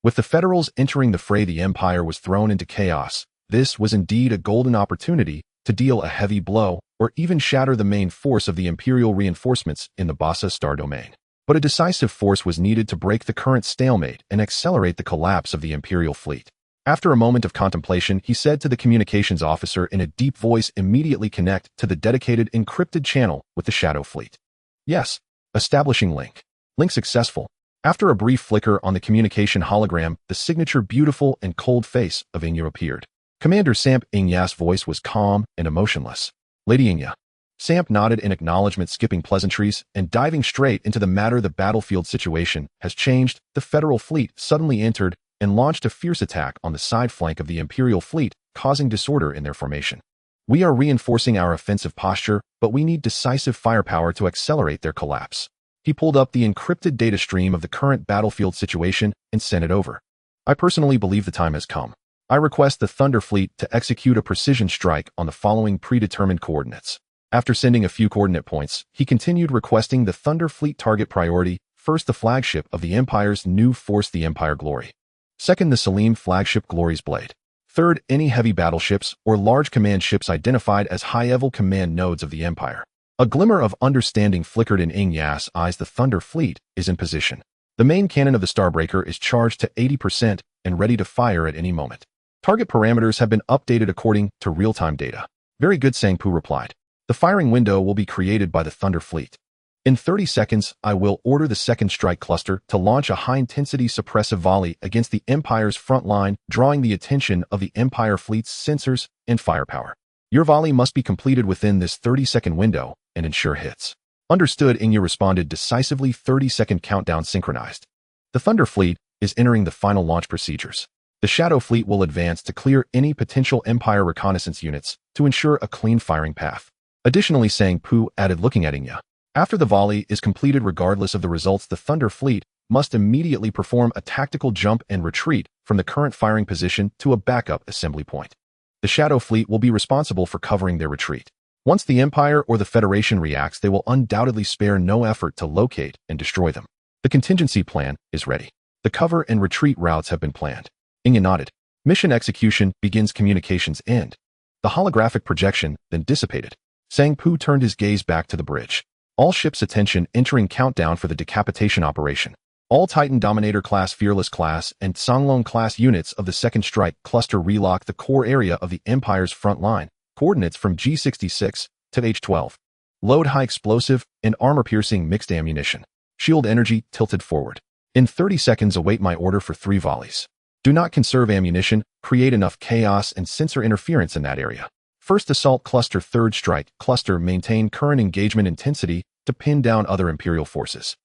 Speaker 1: With the Federals entering the fray, the Empire was thrown into chaos. This was indeed a golden opportunity to deal a heavy blow or even shatter the main force of the Imperial reinforcements in the Bassa Star domain. But a decisive force was needed to break the current stalemate and accelerate the collapse of the Imperial fleet. After a moment of contemplation, he said to the communications officer in a deep voice, immediately connect to the dedicated encrypted channel with the Shadow Fleet. Yes. Establishing link. Link successful. After a brief flicker on the communication hologram, the signature beautiful and cold face of Inya appeared. Commander Samp. Inya's voice was calm and emotionless. Lady Inya. Samp nodded in acknowledgement, skipping pleasantries and diving straight into the matter. The battlefield situation has changed. The Federal fleet suddenly entered and launched a fierce attack on the side flank of the Imperial fleet, causing disorder in their formation. We are reinforcing our offensive posture, but we need decisive firepower to accelerate their collapse. He pulled up the encrypted data stream of the current battlefield situation and sent it over. I personally believe the time has come. I request the Thunder Fleet to execute a precision strike on the following predetermined coordinates. After sending a few coordinate points, he continued, requesting the Thunder Fleet target priority. First, the flagship of the Empire's new force, the Empire Glory. Second, the Salim flagship, Glory's Blade. Third, any heavy battleships or large command ships identified as high-level command nodes of the Empire. A glimmer of understanding flickered in Inya's eyes. The Thunder Fleet is in position. The main cannon of the Starbreaker is charged to 80% and ready to fire at any moment. Target parameters have been updated according to real-time data. Very good, Sangpu replied. The firing window will be created by the Thunder Fleet. In 30 seconds, I will order the second strike cluster to launch a high-intensity suppressive volley against the Empire's front line, drawing the attention of the Empire fleet's sensors and firepower. Your volley must be completed within this 30-second window and ensure hits. Understood, Inya responded decisively. 30-second countdown synchronized. The Thunder Fleet is entering the final launch procedures. The Shadow Fleet will advance to clear any potential Empire reconnaissance units to ensure a clean firing path. Additionally, Sangpu added, looking at Inya. After the volley is completed, regardless of the results, the Thunder Fleet must immediately perform a tactical jump and retreat from the current firing position to a backup assembly point. The Shadow Fleet will be responsible for covering their retreat. Once the Empire or the Federation reacts, they will undoubtedly spare no effort to locate and destroy them. The contingency plan is ready. The cover and retreat routes have been planned. Inya nodded. Mission execution begins. Communications end. The holographic projection then dissipated. Sangpu turned his gaze back to the bridge. All ships' attention, entering countdown for the decapitation operation. All Titan Dominator class, Fearless class, and Songlong class units of the Second Strike Cluster relock the core area of the Empire's front line. Coordinates from G66 to H12. Load high explosive and armor-piercing mixed ammunition. Shield energy tilted forward. In 30 seconds, await my order for 3 volleys. Do not conserve ammunition, create enough chaos and sensor interference in that area. First Assault Cluster, Third Strike Cluster, maintain current engagement intensity to pin down other Imperial forces.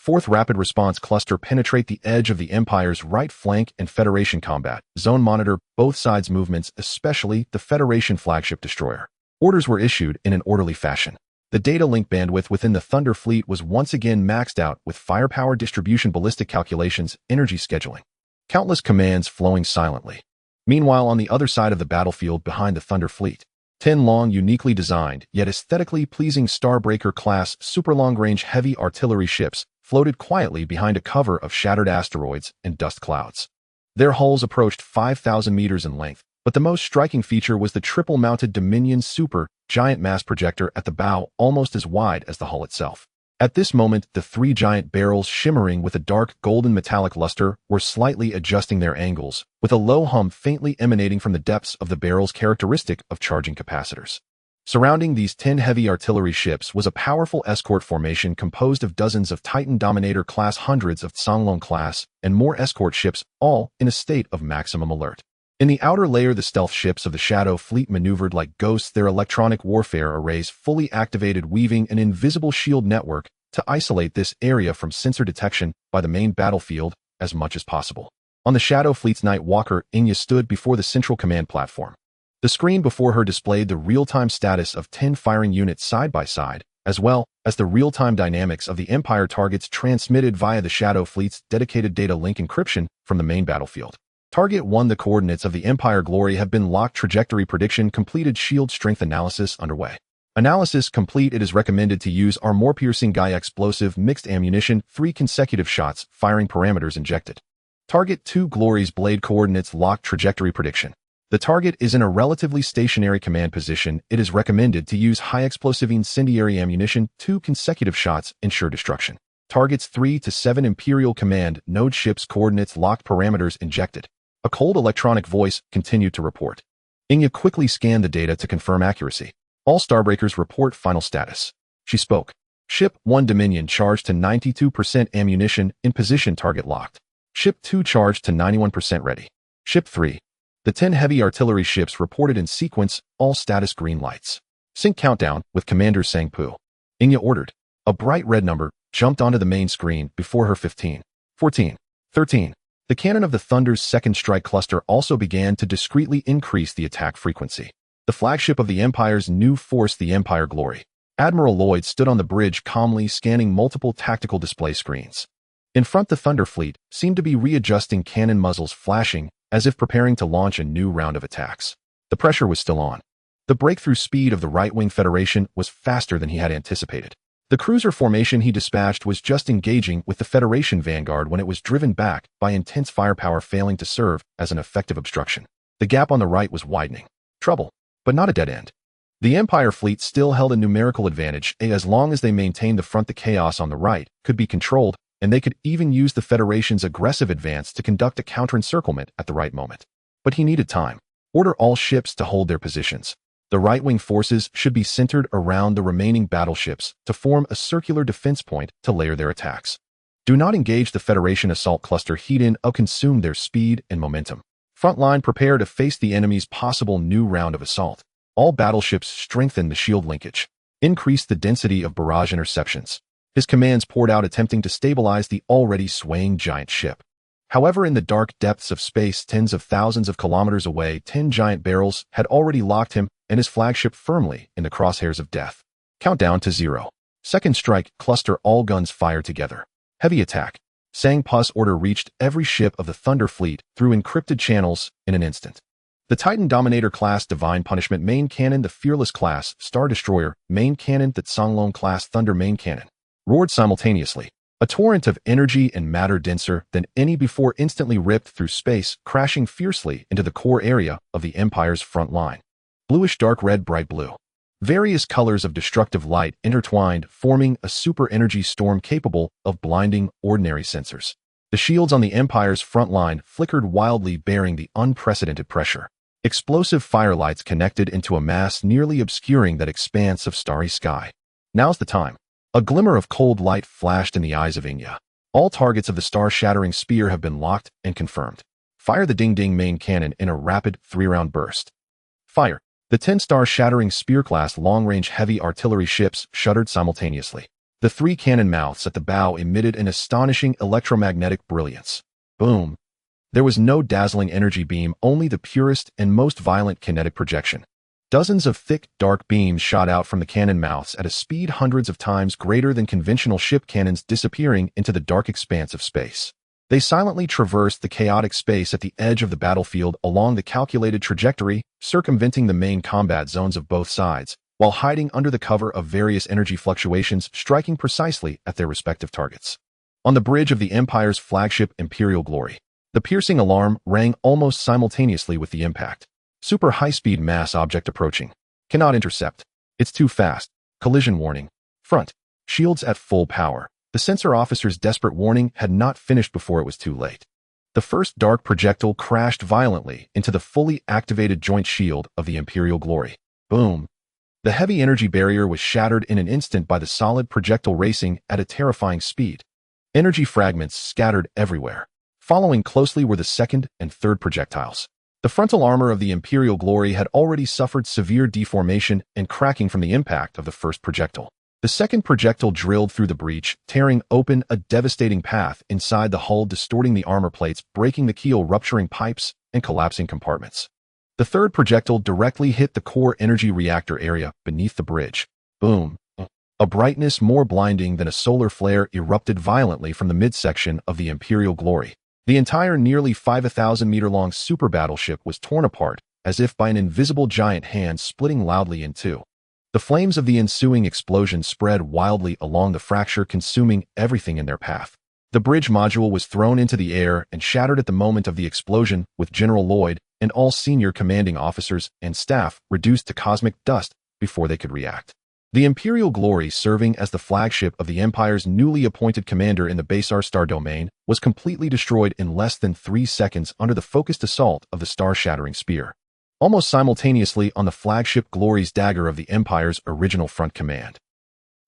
Speaker 1: 4th Rapid Response Cluster penetrate the edge of the Empire's right flank and Federation combat zone, monitor both sides' movements, especially the Federation flagship destroyer. Orders were issued in an orderly fashion. The data link bandwidth within the Thunder Fleet was once again maxed out with firepower distribution, ballistic calculations, energy scheduling. Countless commands flowing silently. Meanwhile, on the other side of the battlefield behind the Thunder Fleet, 10 long, uniquely designed, yet aesthetically pleasing Starbreaker-class super long-range heavy artillery ships floated quietly behind a cover of shattered asteroids and dust clouds. Their hulls approached 5,000 meters in length, but the most striking feature was the triple-mounted Dominion Super giant mass projector at the bow, almost as wide as the hull itself. At this moment, the 3 giant barrels, shimmering with a dark golden metallic luster, were slightly adjusting their angles, with a low hum faintly emanating from the depths of the barrels, characteristic of charging capacitors. Surrounding these 10 heavy artillery ships was a powerful escort formation composed of dozens of Titan Dominator-class, hundreds of Tsanglong-class, and more escort ships, all in a state of maximum alert. In the outer layer, the stealth ships of the Shadow Fleet maneuvered like ghosts, their electronic warfare arrays fully activated, weaving an invisible shield network to isolate this area from sensor detection by the main battlefield as much as possible. On the Shadow Fleet's Night Walker, Inya stood before the central command platform. The screen before her displayed the real-time status of 10 firing units side by side, as well as the real-time dynamics of the Empire targets transmitted via the Shadow Fleet's dedicated data link encryption from the main battlefield. Target 1. The coordinates of the Empire Glory have been locked. Trajectory prediction completed. Shield strength analysis underway. Analysis complete. It is recommended to use armor-piercing Gaia explosive mixed ammunition. 3 consecutive shots. Firing parameters injected. Target 2. Glory's blade coordinates locked. Trajectory prediction. The target is in a relatively stationary command position. It is recommended to use high explosive incendiary ammunition. 2 consecutive shots ensure destruction. Targets 3 to 7. Imperial Command node ships coordinates locked. Parameters injected. A cold electronic voice continued to report. Inya quickly scanned the data to confirm accuracy. All Starbreakers report final status. She spoke. Ship 1 Dominion charged to 92% ammunition in position, target locked. Ship 2 charged to 91% ready. Ship 3. The 10 heavy artillery ships reported in sequence, all status green lights. Sync countdown with Commander Sangpu. Inya ordered. A bright red number jumped onto the main screen before her. 15, 14, 13. The cannon of the Thunder's second strike cluster also began to discreetly increase the attack frequency. The flagship of the Empire's new force, the Empire Glory. Admiral Lloyd stood on the bridge calmly scanning multiple tactical display screens. In front, the Thunder Fleet seemed to be readjusting cannon muzzles, flashing as if preparing to launch a new round of attacks. The pressure was still on. The breakthrough speed of the right-wing Federation was faster than he had anticipated. The cruiser formation he dispatched was just engaging with the Federation vanguard when it was driven back by intense firepower, failing to serve as an effective obstruction. The gap on the right was widening. Trouble, but not a dead end. The Empire fleet still held a numerical advantage as long as they maintained the front. The chaos on the right could be controlled, and they could even use the Federation's aggressive advance to conduct a counter-encirclement at the right moment. But he needed time. Order all ships to hold their positions. The right-wing forces should be centered around the remaining battleships to form a circular defense point to layer their attacks. Do not engage the Federation assault cluster. Heat in or consume their speed and momentum. Frontline, prepare to face the enemy's possible new round of assault. All battleships strengthen the shield linkage. Increase the density of barrage interceptions. His commands poured out, attempting to stabilize the already swaying giant ship. However, in the dark depths of space, tens of thousands of kilometers away, 10 giant barrels had already locked him and his flagship firmly in the crosshairs of death. Countdown to 0. Second strike, cluster, all guns fire together. Heavy attack. Sangpu's order reached every ship of the Thunder Fleet through encrypted channels in an instant. The Titan Dominator-class Divine Punishment main cannon, the Fearless-class Star Destroyer main cannon, the Tsanglong-class Thunder main cannon roared simultaneously. A torrent of energy and matter denser than any before instantly ripped through space, crashing fiercely into the core area of the Empire's front line. Bluish, dark red, bright blue. Various colors of destructive light intertwined, forming a super energy storm capable of blinding ordinary sensors. The shields on the Empire's front line flickered wildly, bearing the unprecedented pressure. Explosive firelights connected into a mass, nearly obscuring that expanse of starry sky. Now's the time. A glimmer of cold light flashed in the eyes of Inya. All targets of the star-shattering spear have been locked and confirmed. Fire the Ding-Ding main cannon in a rapid 3-round burst. Fire. The 10 star-shattering spear-class long-range heavy artillery ships shuddered simultaneously. The three cannon mouths at the bow emitted an astonishing electromagnetic brilliance. Boom. There was no dazzling energy beam, only the purest and most violent kinetic projection. Dozens of thick, dark beams shot out from the cannon mouths at a speed hundreds of times greater than conventional ship cannons, disappearing into the dark expanse of space. They silently traversed the chaotic space at the edge of the battlefield along the calculated trajectory, circumventing the main combat zones of both sides, while hiding under the cover of various energy fluctuations, striking precisely at their respective targets. On the bridge of the Empire's flagship Imperial Glory, the piercing alarm rang almost simultaneously with the impact. Super high-speed mass object approaching. Cannot intercept. It's too fast. Collision warning. Front. Shields at full power. The sensor officer's desperate warning had not finished before it was too late. The first dark projectile crashed violently into the fully activated joint shield of the Imperial Glory. Boom. The heavy energy barrier was shattered in an instant by the solid projectile racing at a terrifying speed. Energy fragments scattered everywhere. Following closely were the second and third projectiles. The frontal armor of the Imperial Glory had already suffered severe deformation and cracking from the impact of the first projectile. The second projectile drilled through the breach, tearing open a devastating path inside the hull, distorting the armor plates, breaking the keel, rupturing pipes, and collapsing compartments. The third projectile directly hit the core energy reactor area beneath the bridge. Boom. A brightness more blinding than a solar flare erupted violently from the midsection of the Imperial Glory. The entire nearly 5,000-meter-long super battleship was torn apart, as if by an invisible giant hand, splitting loudly in two. The flames of the ensuing explosion spread wildly along the fracture, consuming everything in their path. The bridge module was thrown into the air and shattered at the moment of the explosion, with General Lloyd and all senior commanding officers and staff reduced to cosmic dust before they could react. The Imperial Glory, serving as the flagship of the Empire's newly appointed commander in the Basar star domain, was completely destroyed in less than 3 seconds under the focused assault of the star-shattering spear. Almost simultaneously on the flagship Glory's dagger of the Empire's original front command.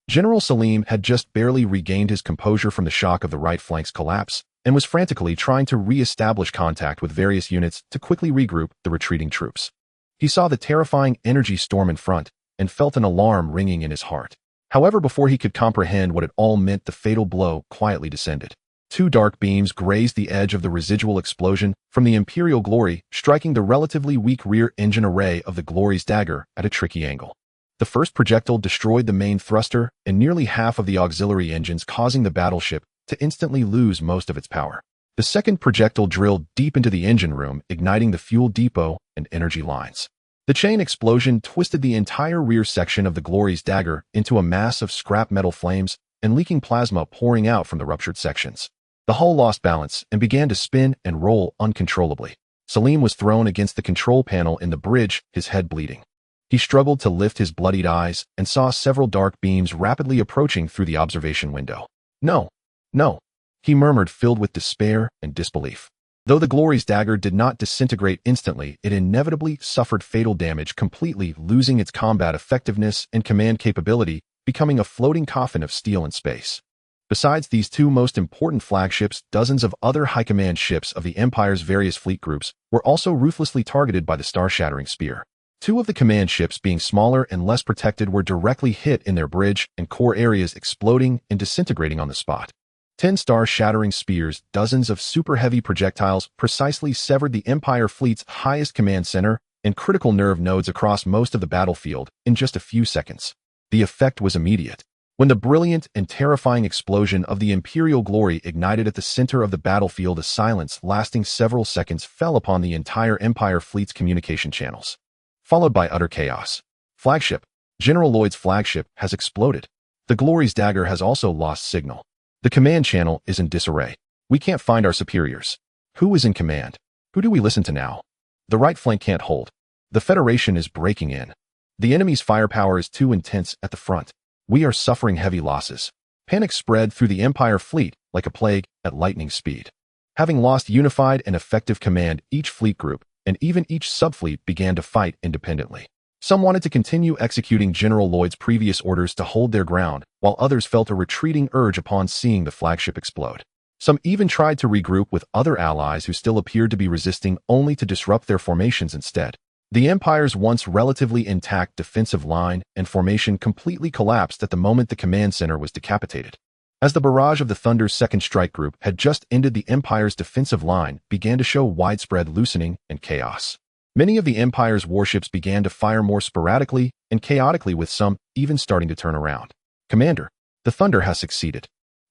Speaker 1: General Salim had just barely regained his composure from the shock of the right flank's collapse and was frantically trying to re-establish contact with various units to quickly regroup the retreating troops. He saw the terrifying energy storm in front and felt an alarm ringing in his heart. However, before he could comprehend what it all meant, the fatal blow quietly descended. 2 dark beams grazed the edge of the residual explosion from the Imperial Glory, striking the relatively weak rear engine array of the Glory's dagger at a tricky angle. The first projectile destroyed the main thruster and nearly half of the auxiliary engines, causing the battleship to instantly lose most of its power. The second projectile drilled deep into the engine room, igniting the fuel depot and energy lines. The chain explosion twisted the entire rear section of the Glory's dagger into a mass of scrap metal flames and leaking plasma pouring out from the ruptured sections. The hull lost balance and began to spin and roll uncontrollably. Salim was thrown against the control panel in the bridge, his head bleeding. He struggled to lift his bloodied eyes and saw several dark beams rapidly approaching through the observation window. No, no, he murmured, filled with despair and disbelief. Though the Glory's dagger did not disintegrate instantly, it inevitably suffered fatal damage, completely losing its combat effectiveness and command capability, becoming a floating coffin of steel in space. Besides these 2 most important flagships, dozens of other high command ships of the Empire's various fleet groups were also ruthlessly targeted by the star-shattering spear. 2 of the command ships, being smaller and less protected, were directly hit in their bridge and core areas, exploding and disintegrating on the spot. 10 star-shattering spears, dozens of super-heavy projectiles precisely severed the Empire fleet's highest command center and critical nerve nodes across most of the battlefield in just a few seconds. The effect was immediate. When the brilliant and terrifying explosion of the Imperial Glory ignited at the center of the battlefield, a silence lasting several seconds fell upon the entire Empire fleet's communication channels, followed by utter chaos. Flagship. General Lloyd's flagship has exploded. The Glory's dagger has also lost signal. The command channel is in disarray. We can't find our superiors. Who is in command? Who do we listen to now? The right flank can't hold. The Federation is breaking in. The enemy's firepower is too intense at the front. We are suffering heavy losses. Panic spread through the Empire fleet like a plague at lightning speed. Having lost unified and effective command, each fleet group and even each subfleet began to fight independently. Some wanted to continue executing General Lloyd's previous orders to hold their ground, while others felt a retreating urge upon seeing the flagship explode. Some even tried to regroup with other allies who still appeared to be resisting, only to disrupt their formations instead. The Empire's once relatively intact defensive line and formation completely collapsed at the moment the command center was decapitated. As the barrage of the Thunder's second strike group had just ended, the Empire's defensive line began to show widespread loosening and chaos. Many of the Empire's warships began to fire more sporadically and chaotically, with some even starting to turn around. "Commander, the Thunder has succeeded.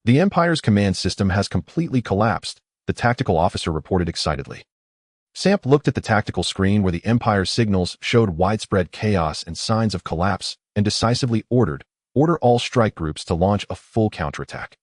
Speaker 1: The Empire's command system has completely collapsed," the tactical officer reported excitedly. Samp looked at the tactical screen where the Empire's signals showed widespread chaos and signs of collapse and decisively ordered all strike groups to launch a full counterattack.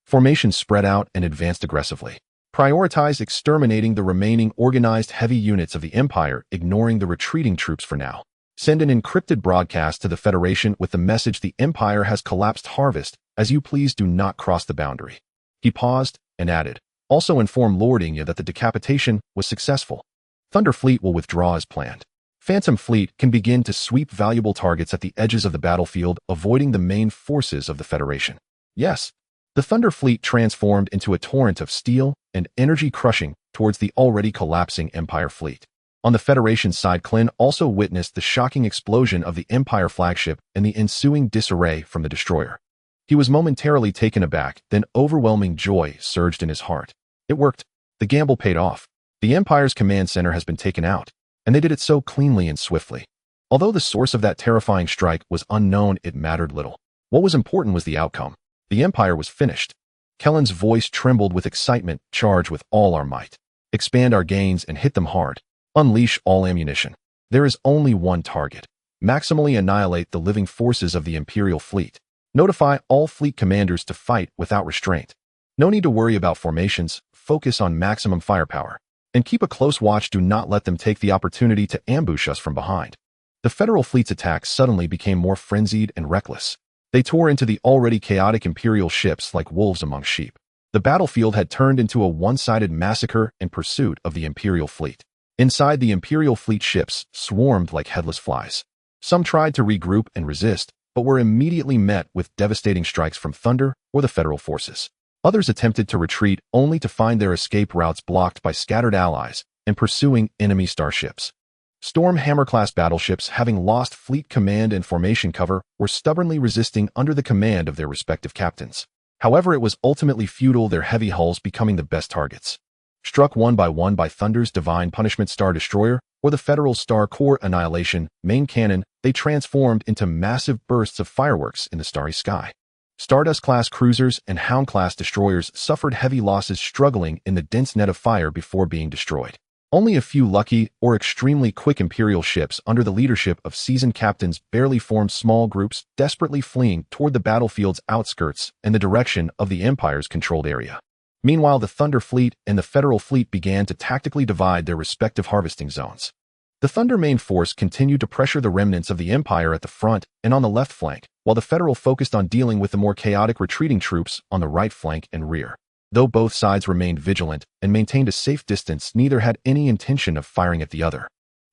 Speaker 1: Formations spread out and advanced aggressively. Prioritize exterminating the remaining organized heavy units of the Empire, ignoring the retreating troops for now. Send an encrypted broadcast to the Federation with the message, "The Empire has collapsed. Harvest, as you please, do not cross the boundary." He paused and added, "Also inform Lord Inya that the decapitation was successful. Thunder Fleet will withdraw as planned. Phantom Fleet can begin to sweep valuable targets at the edges of the battlefield, avoiding the main forces of the Federation." Yes, the Thunder Fleet transformed into a torrent of steel and energy, crushing towards the already collapsing Empire fleet. On the Federation side, Klin also witnessed the shocking explosion of the Empire flagship and the ensuing disarray from the destroyer. He was momentarily taken aback, then overwhelming joy surged in his heart. It worked. The gamble paid off. The Empire's command center has been taken out, and they did it so cleanly and swiftly. Although the source of that terrifying strike was unknown, it mattered little. What was important was the outcome. The Empire was finished. Kellen's voice trembled with excitement. "Charge with all our might. Expand our gains and hit them hard. Unleash all ammunition. There is only one target. Maximally annihilate the living forces of the Imperial fleet. Notify all fleet commanders to fight without restraint. No need to worry about formations. Focus on maximum firepower. And keep a close watch. Do not let them take the opportunity to ambush us from behind." The Federal fleet's attacks suddenly became more frenzied and reckless. They tore into the already chaotic Imperial ships like wolves among sheep. The battlefield had turned into a one-sided massacre in pursuit of the Imperial fleet. Inside, the Imperial fleet ships swarmed like headless flies. Some tried to regroup and resist, but were immediately met with devastating strikes from Thunder or the Federal forces. Others attempted to retreat, only to find their escape routes blocked by scattered allies and pursuing enemy starships. Storm Hammer-class battleships, having lost fleet command and formation cover, were stubbornly resisting under the command of their respective captains. However, it was ultimately futile, their heavy hulls becoming the best targets. Struck one by Thunder's Divine Punishment Star Destroyer or the Federal Star Core Annihilation main cannon, they transformed into massive bursts of fireworks in the starry sky. Stardust-class cruisers and Hound-class destroyers suffered heavy losses, struggling in the dense net of fire before being destroyed. Only a few lucky or extremely quick Imperial ships under the leadership of seasoned captains barely formed small groups, desperately fleeing toward the battlefield's outskirts in the direction of the Empire's controlled area. Meanwhile, the Thunder Fleet and the Federal Fleet began to tactically divide their respective harvesting zones. The Thunder main force continued to pressure the remnants of the Empire at the front and on the left flank, while the Federal focused on dealing with the more chaotic retreating troops on the right flank and rear. Though both sides remained vigilant and maintained a safe distance, neither had any intention of firing at the other.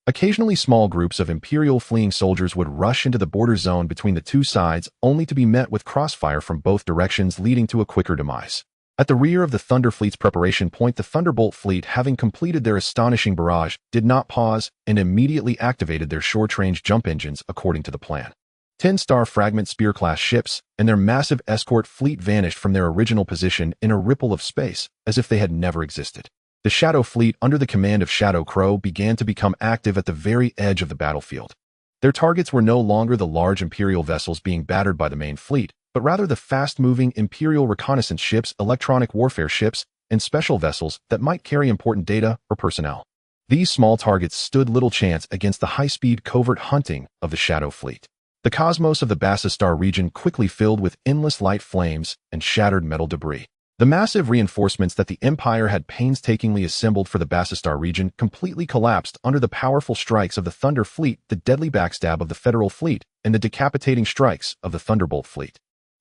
Speaker 1: Occasionally, small groups of Imperial fleeing soldiers would rush into the border zone between the two sides, only to be met with crossfire from both directions, leading to a quicker demise. At the rear of the Thunder Fleet's preparation point, the Thunderbolt fleet, having completed their astonishing barrage, did not pause and immediately activated their short-range jump engines according to the plan. 10-star fragment Spear-class ships and their massive escort fleet vanished from their original position in a ripple of space, as if they had never existed. The Shadow Fleet, under the command of Shadow Crow, began to become active at the very edge of the battlefield. Their targets were no longer the large Imperial vessels being battered by the main fleet, but rather the fast-moving Imperial reconnaissance ships, electronic warfare ships, and special vessels that might carry important data or personnel. These small targets stood little chance against the high-speed covert hunting of the Shadow Fleet. The cosmos of the Bassistar region quickly filled with endless light flames and shattered metal debris. The massive reinforcements that the Empire had painstakingly assembled for the Bassistar region completely collapsed under the powerful strikes of the Thunder Fleet, the deadly backstab of the Federal Fleet, and the decapitating strikes of the Thunderbolt Fleet.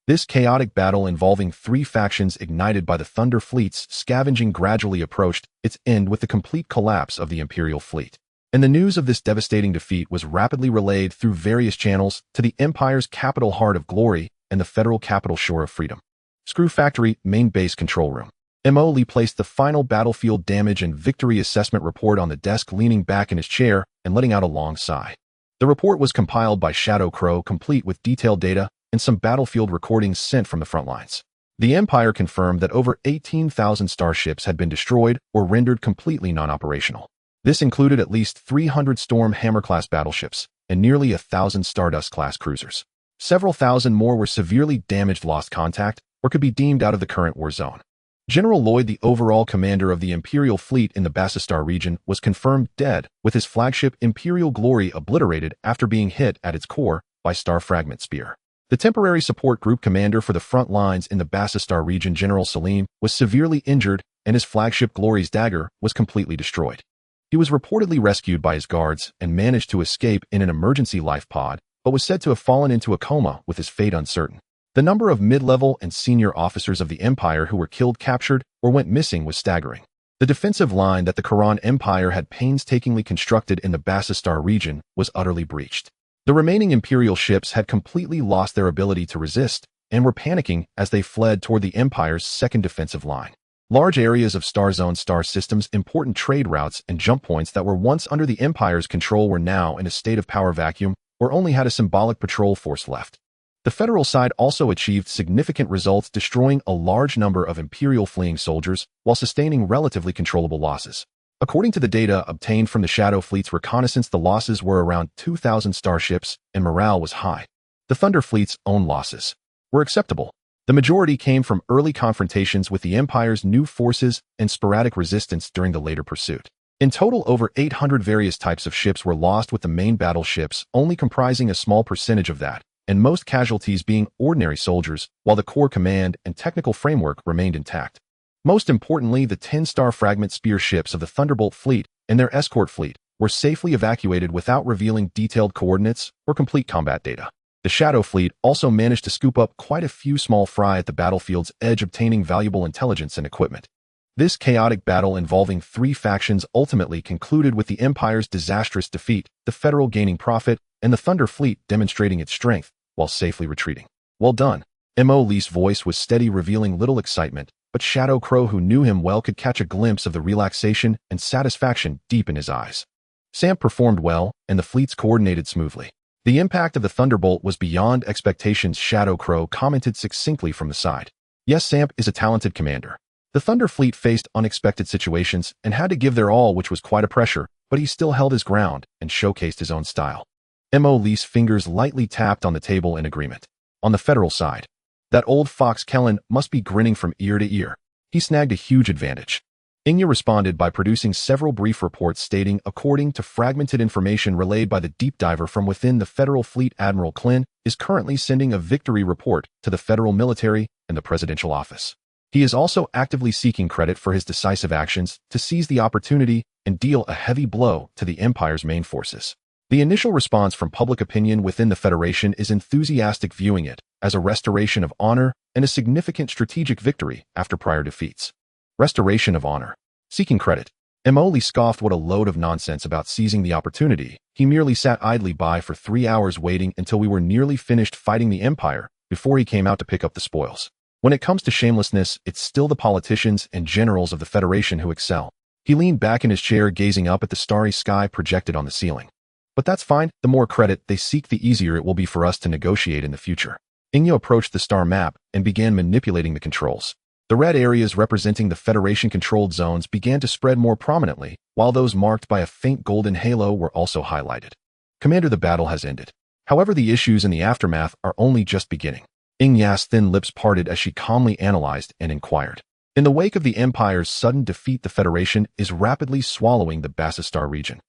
Speaker 1: This chaotic battle involving three factions ignited by the Thunder Fleet's scavenging gradually approached its end with the complete collapse of the Imperial Fleet. And the news of this devastating defeat was rapidly relayed through various channels to the Empire's capital Heart of Glory and the Federal capital Shore of Freedom. Screw Factory, Main Base Control Room. M.O. Lee placed the final battlefield damage and victory assessment report on the desk, leaning back in his chair, and letting out a long sigh. The report was compiled by Shadow Crow, complete with detailed data and some battlefield recordings sent from the front lines. The Empire confirmed that over 18,000 starships had been destroyed or rendered completely non-operational. This included at least 300 Storm Hammer-class battleships and nearly 1,000 Stardust-class cruisers. Several thousand more were severely damaged, lost contact, or could be deemed out of the current war zone. General Lloyd, the overall commander of the Imperial fleet in the Battlestar region, was confirmed dead, with his flagship Imperial Glory obliterated after being hit at its core by star fragment spear. The temporary support group commander for the front lines in the Battlestar region, General Salim, was severely injured, and his flagship Glory's dagger was completely destroyed. He was reportedly rescued by his guards and managed to escape in an emergency life pod, but was said to have fallen into a coma with his fate uncertain. The number of mid-level and senior officers of the Empire who were killed, captured, or went missing was staggering. The defensive line that the Quran Empire had painstakingly constructed in the Battlestar region was utterly breached. The remaining Imperial ships had completely lost their ability to resist and were panicking as they fled toward the Empire's second defensive line. Large areas of Star Zone star systems, important trade routes, and jump points that were once under the Empire's control were now in a state of power vacuum or only had a symbolic patrol force left. The Federal side also achieved significant results, destroying a large number of Imperial fleeing soldiers while sustaining relatively controllable losses. According to the data obtained from the Shadow Fleet's reconnaissance, the losses were around 2,000 starships and morale was high. The Thunder Fleet's own losses were acceptable. The majority came from early confrontations with the Empire's new forces and sporadic resistance during the later pursuit. In total, over 800 various types of ships were lost, with the main battleships only comprising a small percentage of that, and most casualties being ordinary soldiers, while the core command and technical framework remained intact. Most importantly, the 10-star fragment spear ships of the Thunderbolt fleet and their escort fleet were safely evacuated without revealing detailed coordinates or complete combat data. The Shadow Fleet also managed to scoop up quite a few small fry at the battlefield's edge, obtaining valuable intelligence and equipment. This chaotic battle involving three factions ultimately concluded with the Empire's disastrous defeat, the Federal gaining profit, and the Thunder Fleet demonstrating its strength while safely retreating. Well done. M.O. Lee's voice was steady, revealing little excitement, but Shadow Crow, who knew him well, could catch a glimpse of the relaxation and satisfaction deep in his eyes. Samp performed well, and the fleets coordinated smoothly. The impact of the Thunderbolt was beyond expectations, Shadow Crow commented succinctly from the side. Yes, Samp is a talented commander. The Thunder Fleet faced unexpected situations and had to give their all, which was quite a pressure, but he still held his ground and showcased his own style. M.O. Lee's fingers lightly tapped on the table in agreement. On the Federal side, that old fox Kellen must be grinning from ear to ear. He snagged a huge advantage. Inya responded by producing several brief reports stating, according to fragmented information relayed by the deep diver from within the Federal Fleet, Admiral Klin is currently sending a victory report to the Federal military and the presidential office. He is also actively seeking credit for his decisive actions to seize the opportunity and deal a heavy blow to the Empire's main forces. The initial response from public opinion within the Federation is enthusiastic, viewing it as a restoration of honor and a significant strategic victory after prior defeats. Restoration of honor. Seeking credit. M.O. Lee scoffed. What a load of nonsense about seizing the opportunity. He merely sat idly by for 3 hours, waiting until we were nearly finished fighting the Empire before he came out to pick up the spoils. When it comes to shamelessness, it's still the politicians and generals of the Federation who excel. He leaned back in his chair, gazing up at the starry sky projected on the ceiling. But that's fine. The more credit they seek, the easier it will be for us to negotiate in the future. Inyo approached the star map and began manipulating the controls. The red areas representing the Federation-controlled zones began to spread more prominently, while those marked by a faint golden halo were also highlighted. Commander, the battle has ended. However, the issues in the aftermath are only just beginning. Ingya's thin lips parted as she calmly analyzed and inquired. In the wake of the Empire's sudden defeat, the Federation is rapidly swallowing the Battlestar region.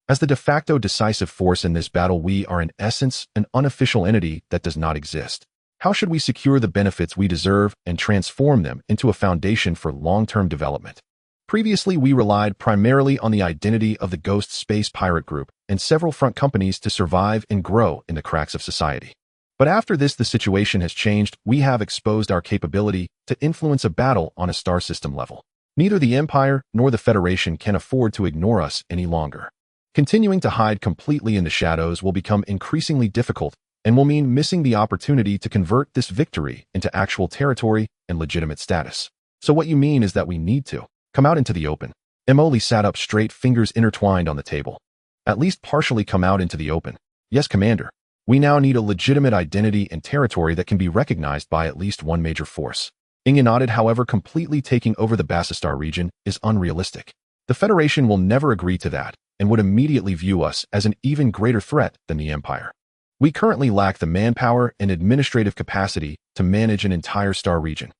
Speaker 1: As the de facto decisive force in this battle, we are in essence an unofficial entity that does not exist. How should we secure the benefits we deserve and transform them into a foundation for long-term development? Previously, we relied primarily on the identity of the Ghost Space Pirate Group and several front companies to survive and grow in the cracks of society. But after this, the situation has changed. We have exposed our capability to influence a battle on a star system level. Neither the Empire nor the Federation can afford to ignore us any longer. Continuing to hide completely in the shadows will become increasingly difficult and will mean missing the opportunity to convert this victory into actual territory and legitimate status. So what you mean is that we need to come out into the open. Emoli sat up straight, fingers intertwined on the table. At least partially come out into the open. Yes, Commander. We now need a legitimate identity and territory that can be recognized by at least one major force. Inya nodded. However, completely taking over the Battlestar region is unrealistic. The Federation will never agree to that and would immediately view us as an even greater threat than the Empire. We currently lack the manpower and administrative capacity to manage an entire star region.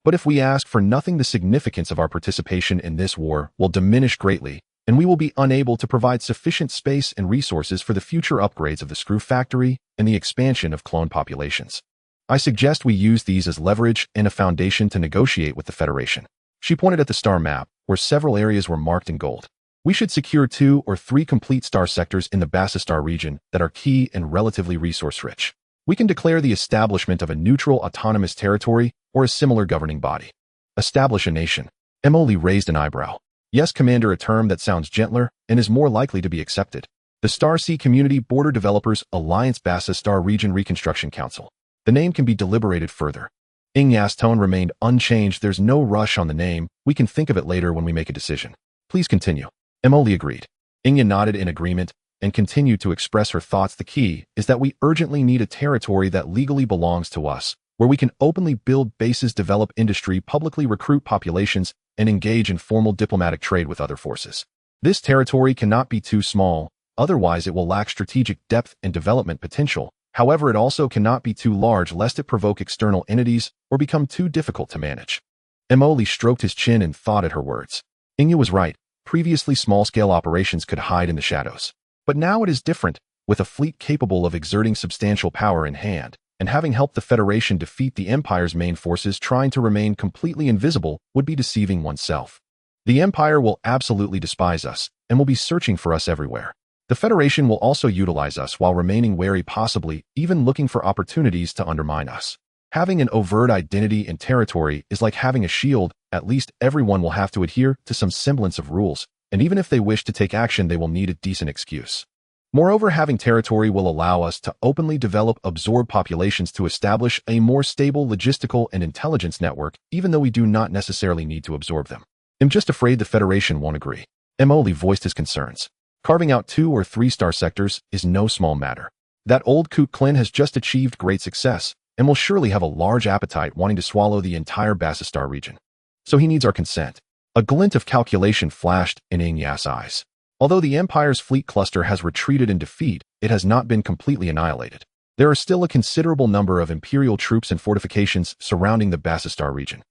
Speaker 1: But if we ask for nothing, the significance of our participation in this war will diminish greatly, and we will be unable to provide sufficient space and resources for the future upgrades of the Screw Factory and the expansion of clone populations. I suggest we use these as leverage and a foundation to negotiate with the Federation. She pointed at the star map, where several areas were marked in gold. We should secure 2 or 3 complete star sectors in the Battlestar region that are key and relatively resource-rich. We can declare the establishment of a neutral autonomous territory or a similar governing body. Establish a nation. Emily raised an eyebrow. Yes, Commander, a term that sounds gentler and is more likely to be accepted. The Starsea Community Border Developers Alliance Battlestar Region Reconstruction Council. The name can be deliberated further. Inya's tone remained unchanged. There's no rush on the name. We can think of it later when we make a decision. Please continue. Emily agreed. Inya nodded in agreement and continued to express her thoughts. The key is that we urgently need a territory that legally belongs to us, where we can openly build bases, develop industry, publicly recruit populations, and engage in formal diplomatic trade with other forces. This territory cannot be too small, otherwise it will lack strategic depth and development potential. However, it also cannot be too large lest it provoke external entities or become too difficult to manage. Emoli stroked his chin and thought at her words. Inya was right. Previously, small-scale operations could hide in the shadows. But now it is different, with a fleet capable of exerting substantial power in hand, and having helped the Federation defeat the Empire's main forces. Trying to remain completely invisible would be deceiving oneself. The Empire will absolutely despise us, and will be searching for us everywhere. The Federation will also utilize us while remaining wary, possibly even looking for opportunities to undermine us. Having an overt identity and territory is like having a shield. At least everyone will have to adhere to some semblance of rules, and even if they wish to take action, they will need a decent excuse. Moreover, having territory will allow us to openly develop, absorb populations to establish a more stable logistical and intelligence network, even though we do not necessarily need to absorb them. I'm just afraid the Federation won't agree. Emoli voiced his concerns. Carving out 2 or 3 star sectors is no small matter. That old kook Klin has just achieved great success, and will surely have a large appetite wanting to swallow the entire Battlestar region. So he needs our consent. A glint of calculation flashed in Inya's eyes. Although the Empire's fleet cluster has retreated in defeat, it has not been completely annihilated. There are still a considerable number of Imperial troops and fortifications surrounding the Battlestar region.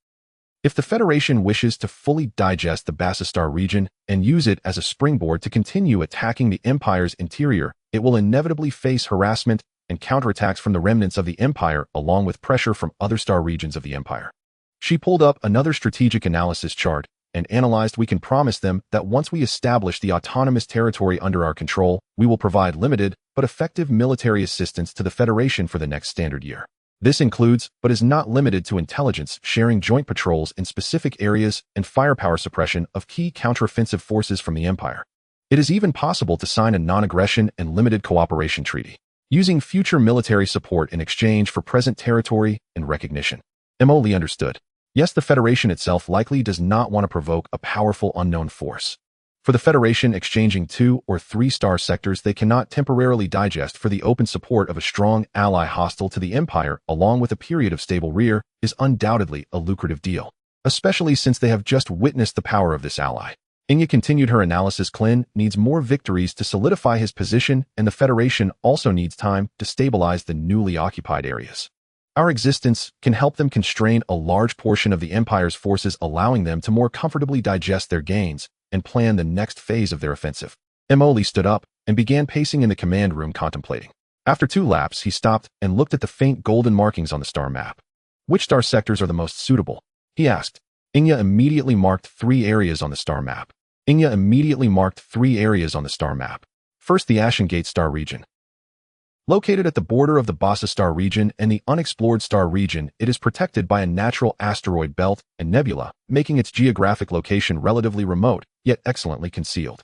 Speaker 1: If the Federation wishes to fully digest the Battlestar region and use it as a springboard to continue attacking the Empire's interior, it will inevitably face harassment and counterattacks from the remnants of the Empire, along with pressure from other star regions of the Empire. She pulled up another strategic analysis chart and analyzed. We can promise them that once we establish the autonomous territory under our control, we will provide limited but effective military assistance to the Federation for the next standard year. This includes, but is not limited to, intelligence sharing, joint patrols in specific areas, and firepower suppression of key counteroffensive forces from the Empire. It is even possible to sign a non-aggression and limited cooperation treaty, using future military support in exchange for present territory and recognition. Emoli understood. Yes, the Federation itself likely does not want to provoke a powerful unknown force. For the Federation, exchanging 2 or 3 star sectors they cannot temporarily digest for the open support of a strong ally hostile to the Empire, along with a period of stable rear, is undoubtedly a lucrative deal, especially since they have just witnessed the power of this ally. Inya continued her analysis. Klin needs more victories to solidify his position, and the Federation also needs time to stabilize the newly occupied areas. Our existence can help them constrain a large portion of the Empire's forces, allowing them to more comfortably digest their gains and plan the next phase of their offensive. Emoli stood up and began pacing in the command room, contemplating. After 2 laps, he stopped and looked at the faint golden markings on the star map. Which star sectors are the most suitable? He asked. Inya immediately marked 3 areas on the star map. First, the Ashengate star region. Located at the border of the Bassa star region and the unexplored star region, it is protected by a natural asteroid belt and nebula, making its geographic location relatively remote, yet excellently concealed.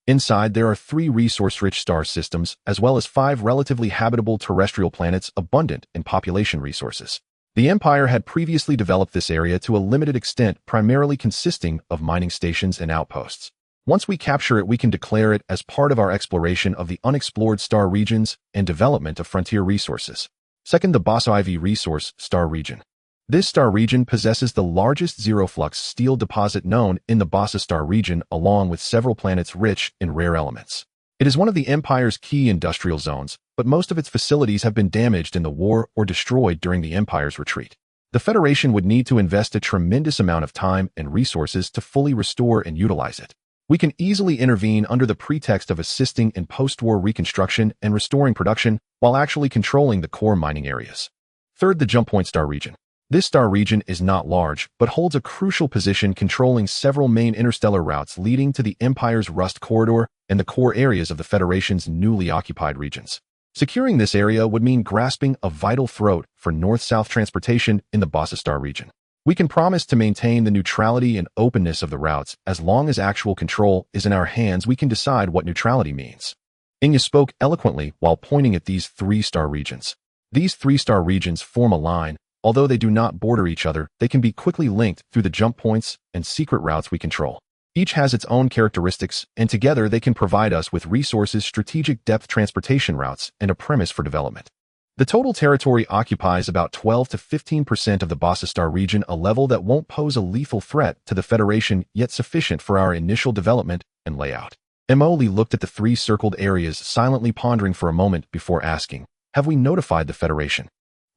Speaker 1: Inside, there are 3 resource-rich star systems, as well as 5 relatively habitable terrestrial planets abundant in population resources. The Empire had previously developed this area to a limited extent, primarily consisting of mining stations and outposts. Once we capture it, we can declare it as part of our exploration of the unexplored star regions and development of frontier resources. Second, the Bosso IV Resource Star Region. This star region possesses the largest zero-flux steel deposit known in the Bosso Star region, along with several planets rich in rare elements. It is one of the Empire's key industrial zones, but most of its facilities have been damaged in the war or destroyed during the Empire's retreat. The Federation would need to invest a tremendous amount of time and resources to fully restore and utilize it. We can easily intervene under the pretext of assisting in post-war reconstruction and restoring production while actually controlling the core mining areas. Third, the Jump Point Star Region. This star region is not large, but holds a crucial position controlling several main interstellar routes leading to the Empire's Rust Corridor and the core areas of the Federation's newly occupied regions. Securing this area would mean grasping a vital throat for north-south transportation in the Bosso Star region. We can promise to maintain the neutrality and openness of the routes. As long as actual control is in our hands, we can decide what neutrality means. Inya spoke eloquently while pointing at these 3-star regions. These 3-star regions form a line. Although they do not border each other, they can be quickly linked through the jump points and secret routes we control. Each has its own characteristics, and together they can provide us with resources, strategic depth transportation routes, and a premise for development. The total territory occupies about 12 to 15% of the Bosso Star region, a level that won't pose a lethal threat to the Federation, yet sufficient for our initial development and layout. Emily looked at the 3 circled areas, silently pondering for a moment before asking, "Have we notified the Federation?"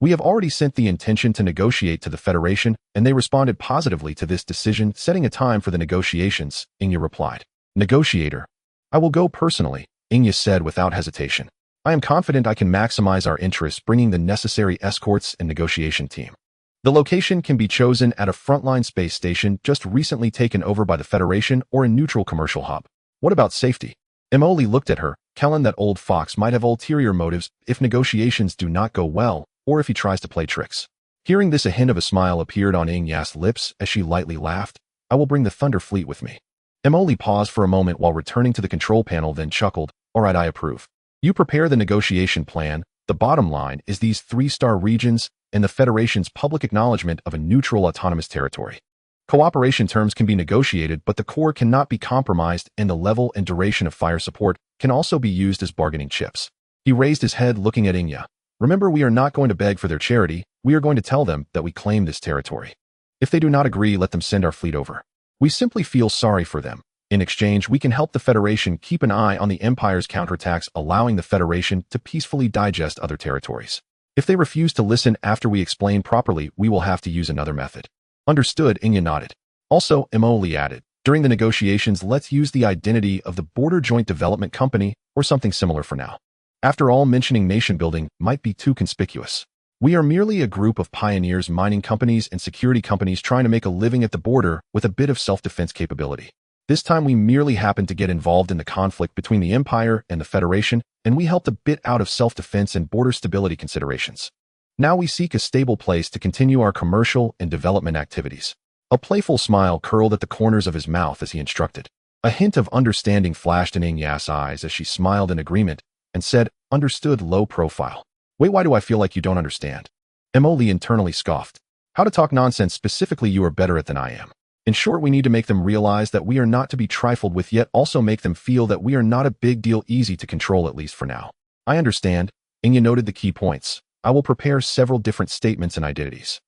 Speaker 1: "We have already sent the intention to negotiate to the Federation, and they responded positively to this decision, setting a time for the negotiations," Inya replied. "Negotiator. I will go personally," Inya said without hesitation. "I am confident I can maximize our interests, bringing the necessary escorts and negotiation team." The location can be chosen at a frontline space station just recently taken over by the Federation or a neutral commercial hub. What about safety? Emily looked at her. Kellen, that old fox, might have ulterior motives if negotiations do not go well, or if he tries to play tricks. Hearing this, a hint of a smile appeared on Inya's lips as she lightly laughed. "I will bring the Thunder Fleet with me." Emily paused for a moment while returning to the control panel, then chuckled. "All right, I approve. You prepare the negotiation plan. The bottom line is these 3-star regions and the Federation's public acknowledgement of a neutral autonomous territory. Cooperation terms can be negotiated, but the core cannot be compromised, and the level and duration of fire support can also be used as bargaining chips." He raised his head, looking at Inya. "Remember, we are not going to beg for their charity. We are going to tell them that we claim this territory. If they do not agree, let them send our fleet over. We simply feel sorry for them. In exchange, we can help the Federation keep an eye on the Empire's counterattacks, allowing the Federation to peacefully digest other territories. If they refuse to listen after we explain properly, we will have to use another method." "Understood," Inya nodded. "Also," Emily added, "during the negotiations, let's use the identity of the Border Joint Development Company or something similar for now. After all, mentioning nation building might be too conspicuous. We are merely a group of pioneers, mining companies and security companies trying to make a living at the border with a bit of self-defense capability. This time we merely happened to get involved in the conflict between the Empire and the Federation, and we helped a bit out of self-defense and border stability considerations. Now we seek a stable place to continue our commercial and development activities." A playful smile curled at the corners of his mouth as he instructed. A hint of understanding flashed in Inya's eyes as she smiled in agreement and said, "Understood, low profile." "Wait, why do I feel like you don't understand?" Emily internally scoffed. "How to talk nonsense specifically you are better at than I am. In short, we need to make them realize that we are not to be trifled with, yet also make them feel that we are not a big deal, easy to control, at least for now." "I understand." Inya noted the key points. "I will prepare several different statements and identities.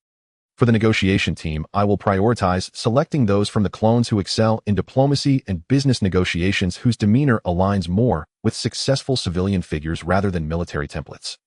Speaker 1: For the negotiation team, I will prioritize selecting those from the clones who excel in diplomacy and business negotiations, whose demeanor aligns more with successful civilian figures rather than military templates."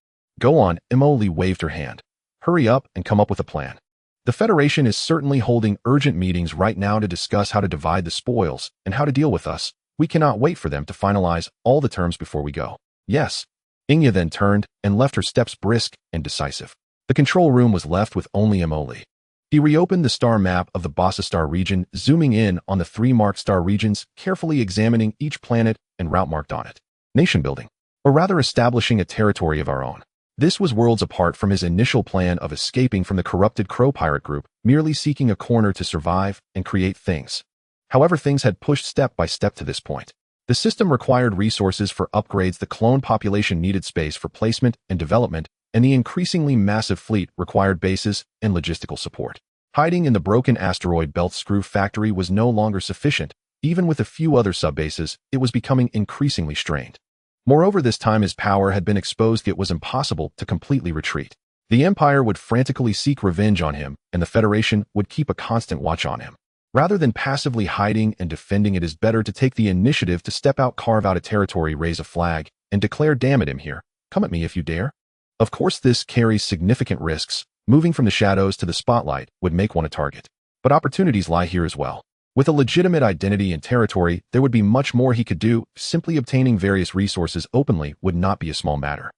Speaker 1: "Go on," Emily waved her hand. "Hurry up and come up with a plan. The Federation is certainly holding urgent meetings right now to discuss how to divide the spoils and how to deal with us. We cannot wait for them to finalize all the terms before we go." "Yes." Inya then turned and left, her steps brisk and decisive. The control room was left with only Emoli. He reopened the star map of the Bosso Star region, zooming in on the 3 marked star regions, carefully examining each planet and route marked on it. Nation building, or rather establishing a territory of our own. This was worlds apart from his initial plan of escaping from the corrupted Crow pirate group, merely seeking a corner to survive and create things. However, things had pushed step by step to this point. The system required resources for upgrades, the clone population needed space for placement and development, and the increasingly massive fleet required bases and logistical support. Hiding in the broken asteroid belt screw factory was no longer sufficient. Even with a few other subbases, it was becoming increasingly strained. Moreover, this time his power had been exposed, it was impossible to completely retreat. The Empire would frantically seek revenge on him, and the Federation would keep a constant watch on him. Rather than passively hiding and defending, it is better to take the initiative to step out, carve out a territory, raise a flag, and declare, "Damn it, I'm here. Come at me if you dare." Of course, this carries significant risks. Moving from the shadows to the spotlight would make one a target. But opportunities lie here as well. With a legitimate identity and territory, there would be much more he could do. Simply obtaining various resources openly would not be a small matter.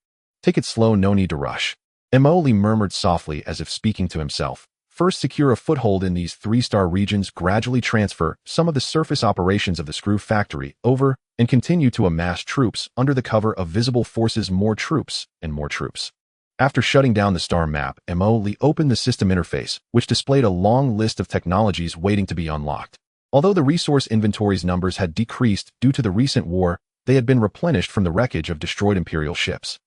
Speaker 1: "Take it slow, no need to rush," Emoli murmured softly as if speaking to himself. "First, secure a foothold in these 3-star regions, gradually transfer some of the surface operations of the screw factory over, and continue to amass troops under the cover of visible forces, more troops and more troops." After shutting down the star map, Emoli opened the system interface, which displayed a long list of technologies waiting to be unlocked. Although the resource inventory's numbers had decreased due to the recent war, they had been replenished from the wreckage of destroyed Imperial ships.